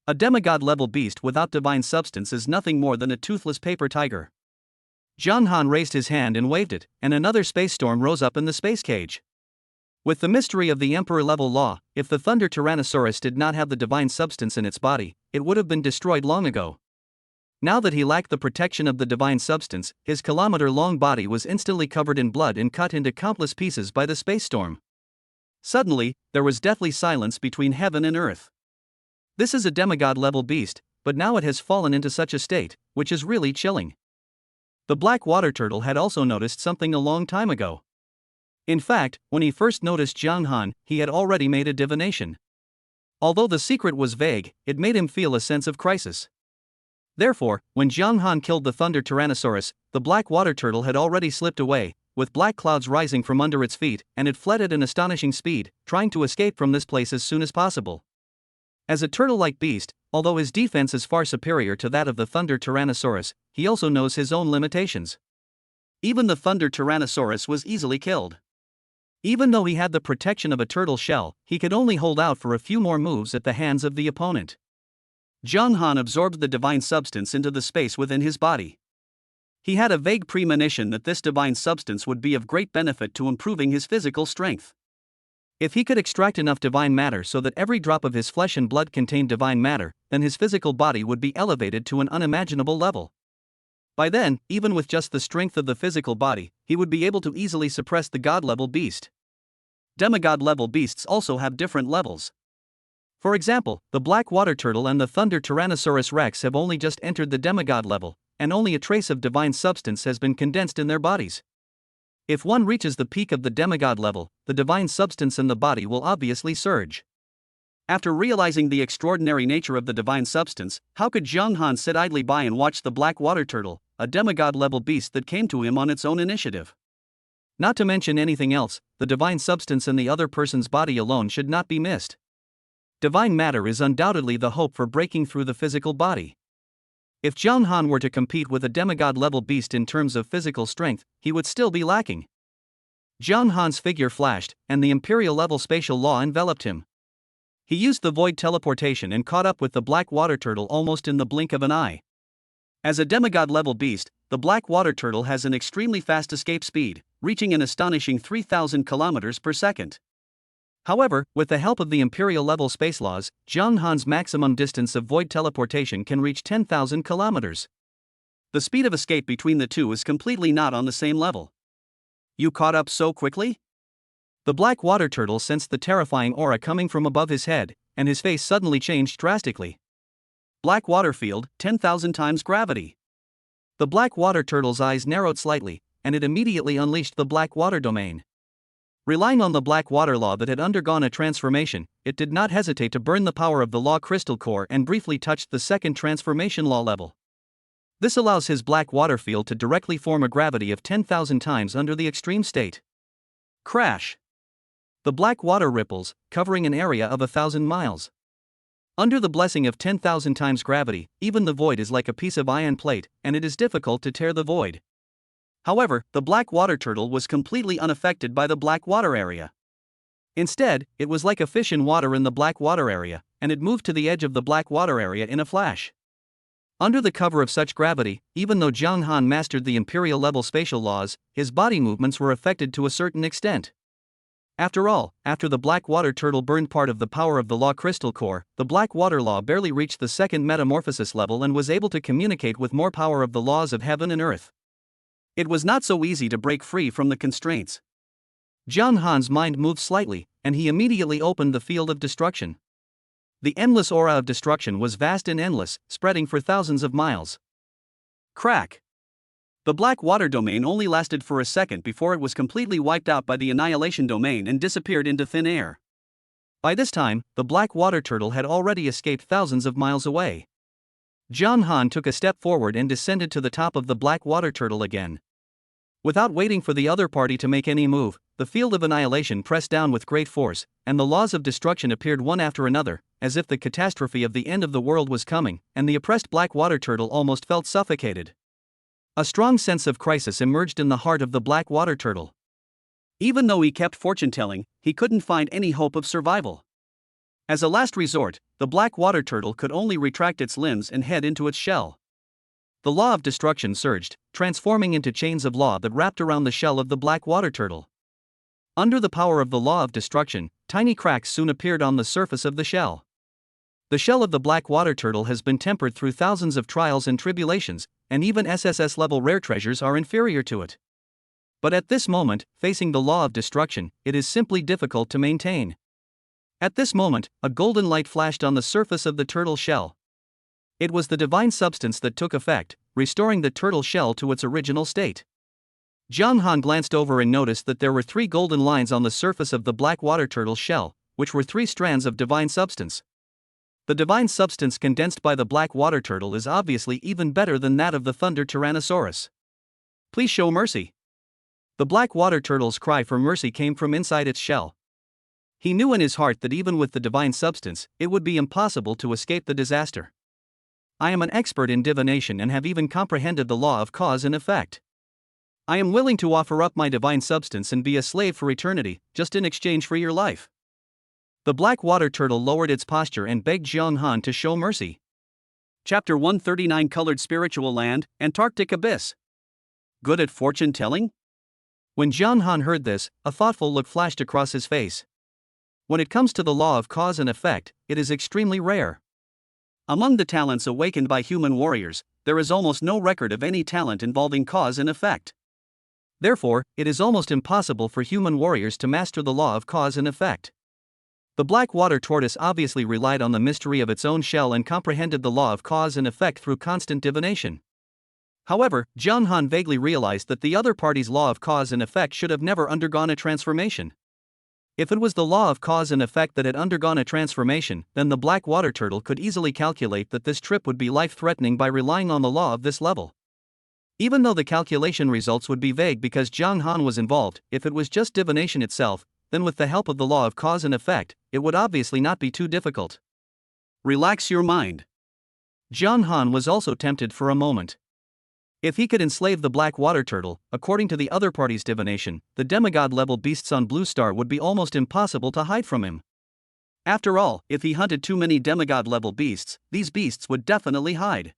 A demigod-level beast without divine substance is nothing more than a toothless paper tiger. John Han raised his hand and waved it, and another space storm rose up in the space cage. With the mystery of the Emperor-level law, if the Thunder Tyrannosaurus did not have the divine substance in its body, it would have been destroyed long ago. Now that he lacked the protection of the divine substance, his kilometer-long body was instantly covered in blood and cut into countless pieces by the space storm. Suddenly, there was deathly silence between heaven and earth. This is a demigod-level beast, but now it has fallen into such a state, which is really chilling. The black water turtle had also noticed something a long time ago. In fact, when he first noticed John Han, he had already made a divination. Although the secret was vague, it made him feel a sense of crisis. Therefore, when John Han killed the Thunder Tyrannosaurus, the black water turtle had already slipped away, with black clouds rising from under its feet, and it fled at an astonishing speed, trying to escape from this place as soon as possible. As a turtle-like beast, although his defense is far superior to that of the Thunder Tyrannosaurus, he also knows his own limitations. Even the Thunder Tyrannosaurus was easily killed. Even though he had the protection of a turtle shell, he could only hold out for a few more moves at the hands of the opponent. John Han absorbed the divine substance into the space within his body. He had a vague premonition that this divine substance would be of great benefit to improving his physical strength. If he could extract enough divine matter so that every drop of his flesh and blood contained divine matter, then his physical body would be elevated to an unimaginable level. By then, even with just the strength of the physical body, he would be able to easily suppress the god-level beast. Demigod-level beasts also have different levels. For example, the black water turtle and the Thunder Tyrannosaurus Rex have only just entered the demigod level, and only a trace of divine substance has been condensed in their bodies. If one reaches the peak of the demigod level, the divine substance in the body will obviously surge. After realizing the extraordinary nature of the divine substance, how could Zhang Han sit idly by and watch the black water turtle, a demigod-level beast that came to him on its own initiative? Not to mention anything else, the divine substance in the other person's body alone should not be missed. Divine matter is undoubtedly the hope for breaking through the physical body. If Zhang Han were to compete with a demigod-level beast in terms of physical strength, he would still be lacking. Zhang Han's figure flashed, and the imperial-level spatial law enveloped him. He used the void teleportation and caught up with the black water turtle almost in the blink of an eye. As a demigod-level beast, the black water turtle has an extremely fast escape speed, reaching an astonishing 3,000 kilometers per second. However, with the help of the imperial-level space laws, Zhang Han's maximum distance of void teleportation can reach 10,000 kilometers. The speed of escape between the two is completely not on the same level. You caught up so quickly? The black water turtle sensed the terrifying aura coming from above his head, and his face suddenly changed drastically. Black water field, 10,000 times gravity. The black water turtle's eyes narrowed slightly, and it immediately unleashed the black water domain. Relying on the black water law that had undergone a transformation, it did not hesitate to burn the power of the law crystal core and briefly touched the second transformation law level. This allows his black water field to directly form a gravity of 10,000 times under the extreme state. Crash! The black water ripples, covering an area of 1,000 miles. Under the blessing of 10,000 times gravity, even the void is like a piece of iron plate, and it is difficult to tear the void. However, the black water turtle was completely unaffected by the black water area. Instead, it was like a fish in water in the black water area, and it moved to the edge of the black water area in a flash. Under the cover of such gravity, even though Zhang Han mastered the imperial-level spatial laws, his body movements were affected to a certain extent. After all, after the black water turtle burned part of the power of the law crystal core, the black water law barely reached the second metamorphosis level and was able to communicate with more power of the laws of heaven and earth. It was not so easy to break free from the constraints. Zhang Han's mind moved slightly, and he immediately opened the field of destruction. The endless aura of destruction was vast and endless, spreading for thousands of miles. Crack! The black water domain only lasted for a second before it was completely wiped out by the annihilation domain and disappeared into thin air. By this time, the black water turtle had already escaped thousands of miles away. Zhang Han took a step forward and descended to the top of the black water turtle again. Without waiting for the other party to make any move, the field of annihilation pressed down with great force, and the laws of destruction appeared one after another, as if the catastrophe of the end of the world was coming, and the oppressed black water turtle almost felt suffocated. A strong sense of crisis emerged in the heart of the black water turtle. Even though he kept fortune-telling, he couldn't find any hope of survival. As a last resort, the black water turtle could only retract its limbs and head into its shell. The law of destruction surged, transforming into chains of law that wrapped around the shell of the black water turtle. Under the power of the law of destruction, tiny cracks soon appeared on the surface of the shell. The shell of the black water turtle has been tempered through thousands of trials and tribulations, and even SSS-level rare treasures are inferior to it. But at this moment, facing the law of destruction, it is simply difficult to maintain. At this moment, a golden light flashed on the surface of the turtle shell. It was the divine substance that took effect, restoring the turtle shell to its original state. Zhang Han glanced over and noticed that there were 3 golden lines on the surface of the black water turtle's shell, which were 3 strands of divine substance. The divine substance condensed by the black water turtle is obviously even better than that of the thunder tyrannosaurus. Please show mercy. The black water turtle's cry for mercy came from inside its shell. He knew in his heart that even with the divine substance, it would be impossible to escape the disaster. I am an expert in divination and have even comprehended the law of cause and effect. I am willing to offer up my divine substance and be a slave for eternity, just in exchange for your life. The black water turtle lowered its posture and begged Zhang Han to show mercy. Chapter 139 Colored Spiritual Land, Antarctic Abyss. Good at fortune telling? When Zhang Han heard this, a thoughtful look flashed across his face. When it comes to the law of cause and effect, it is extremely rare. Among the talents awakened by human warriors, there is almost no record of any talent involving cause and effect. Therefore, it is almost impossible for human warriors to master the law of cause and effect. The black water tortoise obviously relied on the mystery of its own shell and comprehended the law of cause and effect through constant divination. However, Jiang Han vaguely realized that the other party's law of cause and effect should have never undergone a transformation. If it was the law of cause and effect that had undergone a transformation, then the black water turtle could easily calculate that this trip would be life-threatening by relying on the law of this level. Even though the calculation results would be vague because Jiang Han was involved, if it was just divination itself, then with the help of the law of cause and effect, it would obviously not be too difficult. Relax your mind. Jiang Han was also tempted for a moment. If he could enslave the black water turtle, according to the other party's divination, the demigod-level beasts on Blue Star would be almost impossible to hide from him. After all, if he hunted too many demigod-level beasts, these beasts would definitely hide.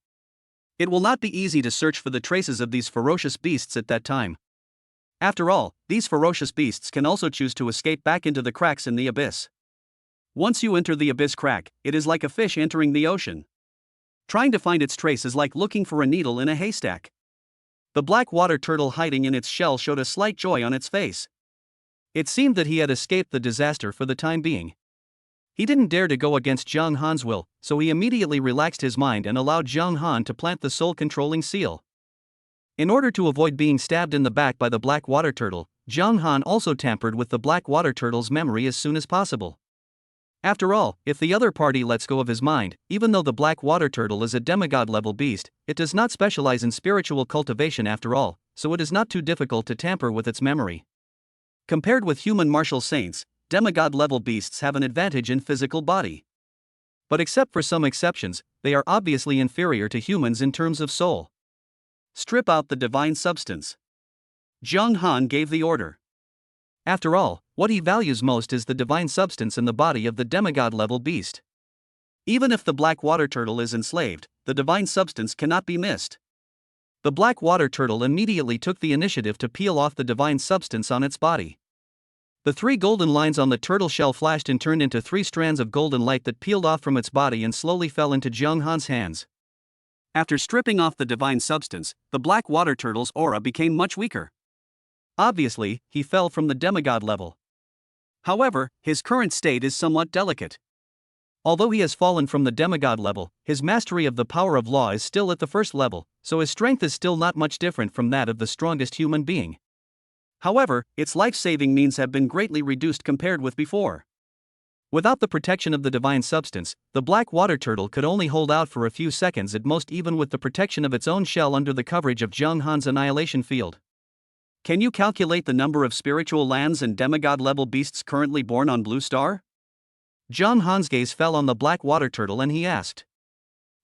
It will not be easy to search for the traces of these ferocious beasts at that time. After all, these ferocious beasts can also choose to escape back into the cracks in the abyss. Once you enter the abyss crack, it is like a fish entering the ocean. Trying to find its trace is like looking for a needle in a haystack. The black water turtle hiding in its shell showed a slight joy on its face. It seemed that he had escaped the disaster for the time being. He didn't dare to go against Jiang Han's will, so he immediately relaxed his mind and allowed Jiang Han to plant the soul-controlling seal. In order to avoid being stabbed in the back by the black water turtle, Jiang Han also tampered with the black water turtle's memory as soon as possible. After all, if the other party lets go of his mind, even though the black water turtle is a demigod-level beast, it does not specialize in spiritual cultivation after all, so it is not too difficult to tamper with its memory. Compared with human martial saints, demigod-level beasts have an advantage in physical body. But except for some exceptions, they are obviously inferior to humans in terms of soul. Strip out the divine substance. Jiang Han gave the order. After all, what he values most is the divine substance in the body of the demigod-level beast. Even if the black water turtle is enslaved, the divine substance cannot be missed. The black water turtle immediately took the initiative to peel off the divine substance on its body. The 3 golden lines on the turtle shell flashed and turned into 3 strands of golden light that peeled off from its body and slowly fell into Jiang Han's hands. After stripping off the divine substance, the black water turtle's aura became much weaker. Obviously, he fell from the demigod level. However, his current state is somewhat delicate. Although he has fallen from the demigod level, his mastery of the power of law is still at the first level, so his strength is still not much different from that of the strongest human being. However, its life-saving means have been greatly reduced compared with before. Without the protection of the divine substance, the black water turtle could only hold out for a few seconds at most, even with the protection of its own shell under the coverage of Jiang Han's annihilation field. Can you calculate the number of spiritual lands and demigod-level beasts currently born on Blue Star? Jiang Han's gaze fell on the black water turtle and he asked.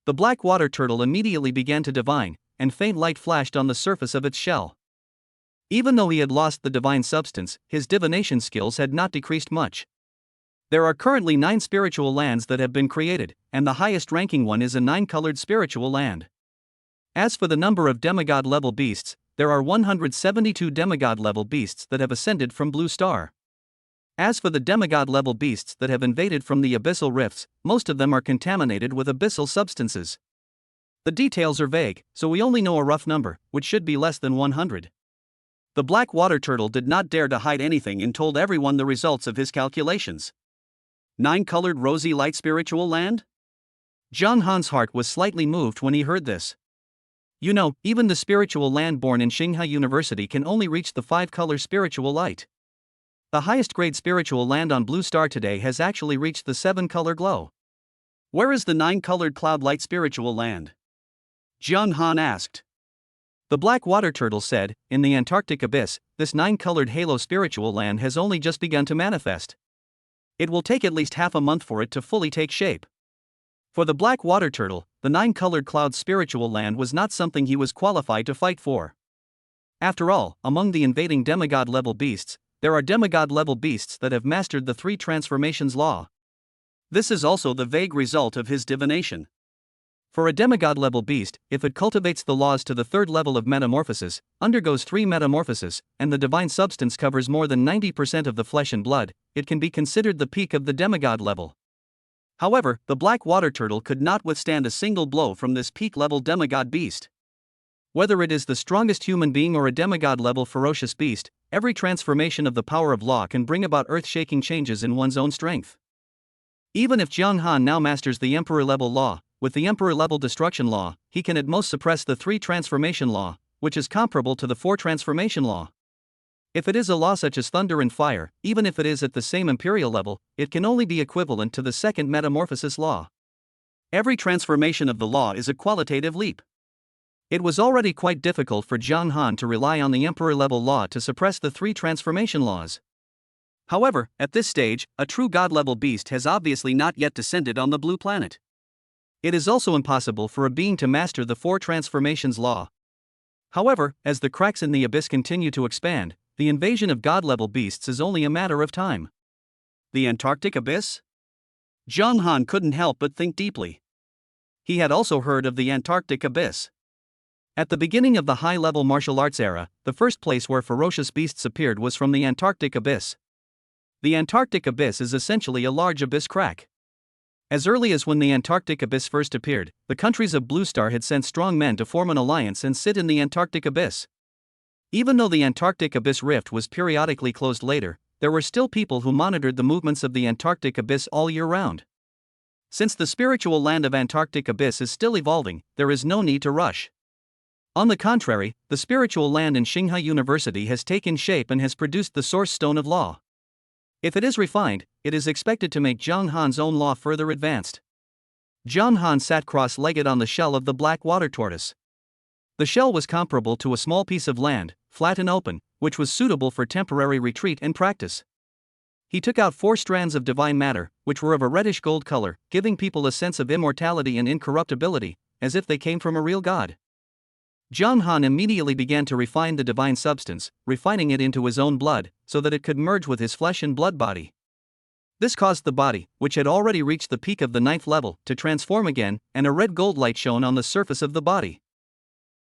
The black water turtle immediately began to divine, and faint light flashed on the surface of its shell. Even though he had lost the divine substance, his divination skills had not decreased much. There are currently 9 spiritual lands that have been created, and the highest ranking one is a 9-colored spiritual land. As for the number of demigod-level beasts, there are 172 demigod-level beasts that have ascended from Blue Star. As for the demigod-level beasts that have invaded from the abyssal rifts, most of them are contaminated with abyssal substances. The details are vague, so we only know a rough number, which should be less than 100. The black water turtle did not dare to hide anything and told everyone the results of his calculations. 9-colored rosy light spiritual land? Jiang Han's heart was slightly moved when he heard this. You know, even the spiritual land born in Shanghai University can only reach the 5-color spiritual light. The highest grade spiritual land on Blue Star today has actually reached the 7-color glow. Where is the 9-colored cloud light spiritual land? Jiang Han asked. The black water turtle said, in the Antarctic abyss, this 9-colored halo spiritual land has only just begun to manifest. It will take at least half a month for it to fully take shape. For the black water turtle, the 9-colored cloud spiritual land was not something he was qualified to fight for. After all, among the invading demigod-level beasts, there are demigod-level beasts that have mastered the 3 transformations law. This is also the vague result of his divination. For a demigod-level beast, if it cultivates the laws to the 3rd level of metamorphosis, undergoes 3 metamorphoses, and the divine substance covers more than 90% of the flesh and blood, it can be considered the peak of the demigod level. However, the black water turtle could not withstand a single blow from this peak-level demigod beast. Whether it is the strongest human being or a demigod-level ferocious beast, every transformation of the power of law can bring about earth-shaking changes in one's own strength. Even if Jiang Han now masters the emperor-level law, with the Emperor-level destruction law, he can at most suppress the 3 transformation law, which is comparable to the 4 transformation law. If it is a law such as thunder and fire, even if it is at the same imperial level, it can only be equivalent to the second metamorphosis law. Every transformation of the law is a qualitative leap. It was already quite difficult for Zhang Han to rely on the Emperor-level law to suppress the 3 transformation laws. However, at this stage, a true god-level beast has obviously not yet descended on the blue planet. It is also impossible for a being to master the 4 transformations law. However, as the cracks in the abyss continue to expand, the invasion of god-level beasts is only a matter of time. The Antarctic abyss? Zhang Han couldn't help but think deeply. He had also heard of the Antarctic abyss. At the beginning of the high-level martial arts era, the first place where ferocious beasts appeared was from the Antarctic abyss. The Antarctic abyss is essentially a large abyss crack. As early as when the Antarctic abyss first appeared, the countries of Blue Star had sent strong men to form an alliance and sit in the Antarctic abyss. Even though the Antarctic abyss rift was periodically closed later, there were still people who monitored the movements of the Antarctic abyss all year round. Since the spiritual land of Antarctic abyss is still evolving, there is no need to rush. On the contrary, the spiritual land in Shanghai University has taken shape and has produced the source stone of law. If it is refined, it is expected to make Zhang Han's own law further advanced. Zhang Han sat cross-legged on the shell of the black water tortoise. The shell was comparable to a small piece of land, flat and open, which was suitable for temporary retreat and practice. He took out 4 strands of divine matter, which were of a reddish gold color, giving people a sense of immortality and incorruptibility, as if they came from a real god. Zhang Han immediately began to refine the divine substance, refining it into his own blood, so that it could merge with his flesh and blood body. This caused the body, which had already reached the peak of the 9th level, to transform again, and a red gold light shone on the surface of the body.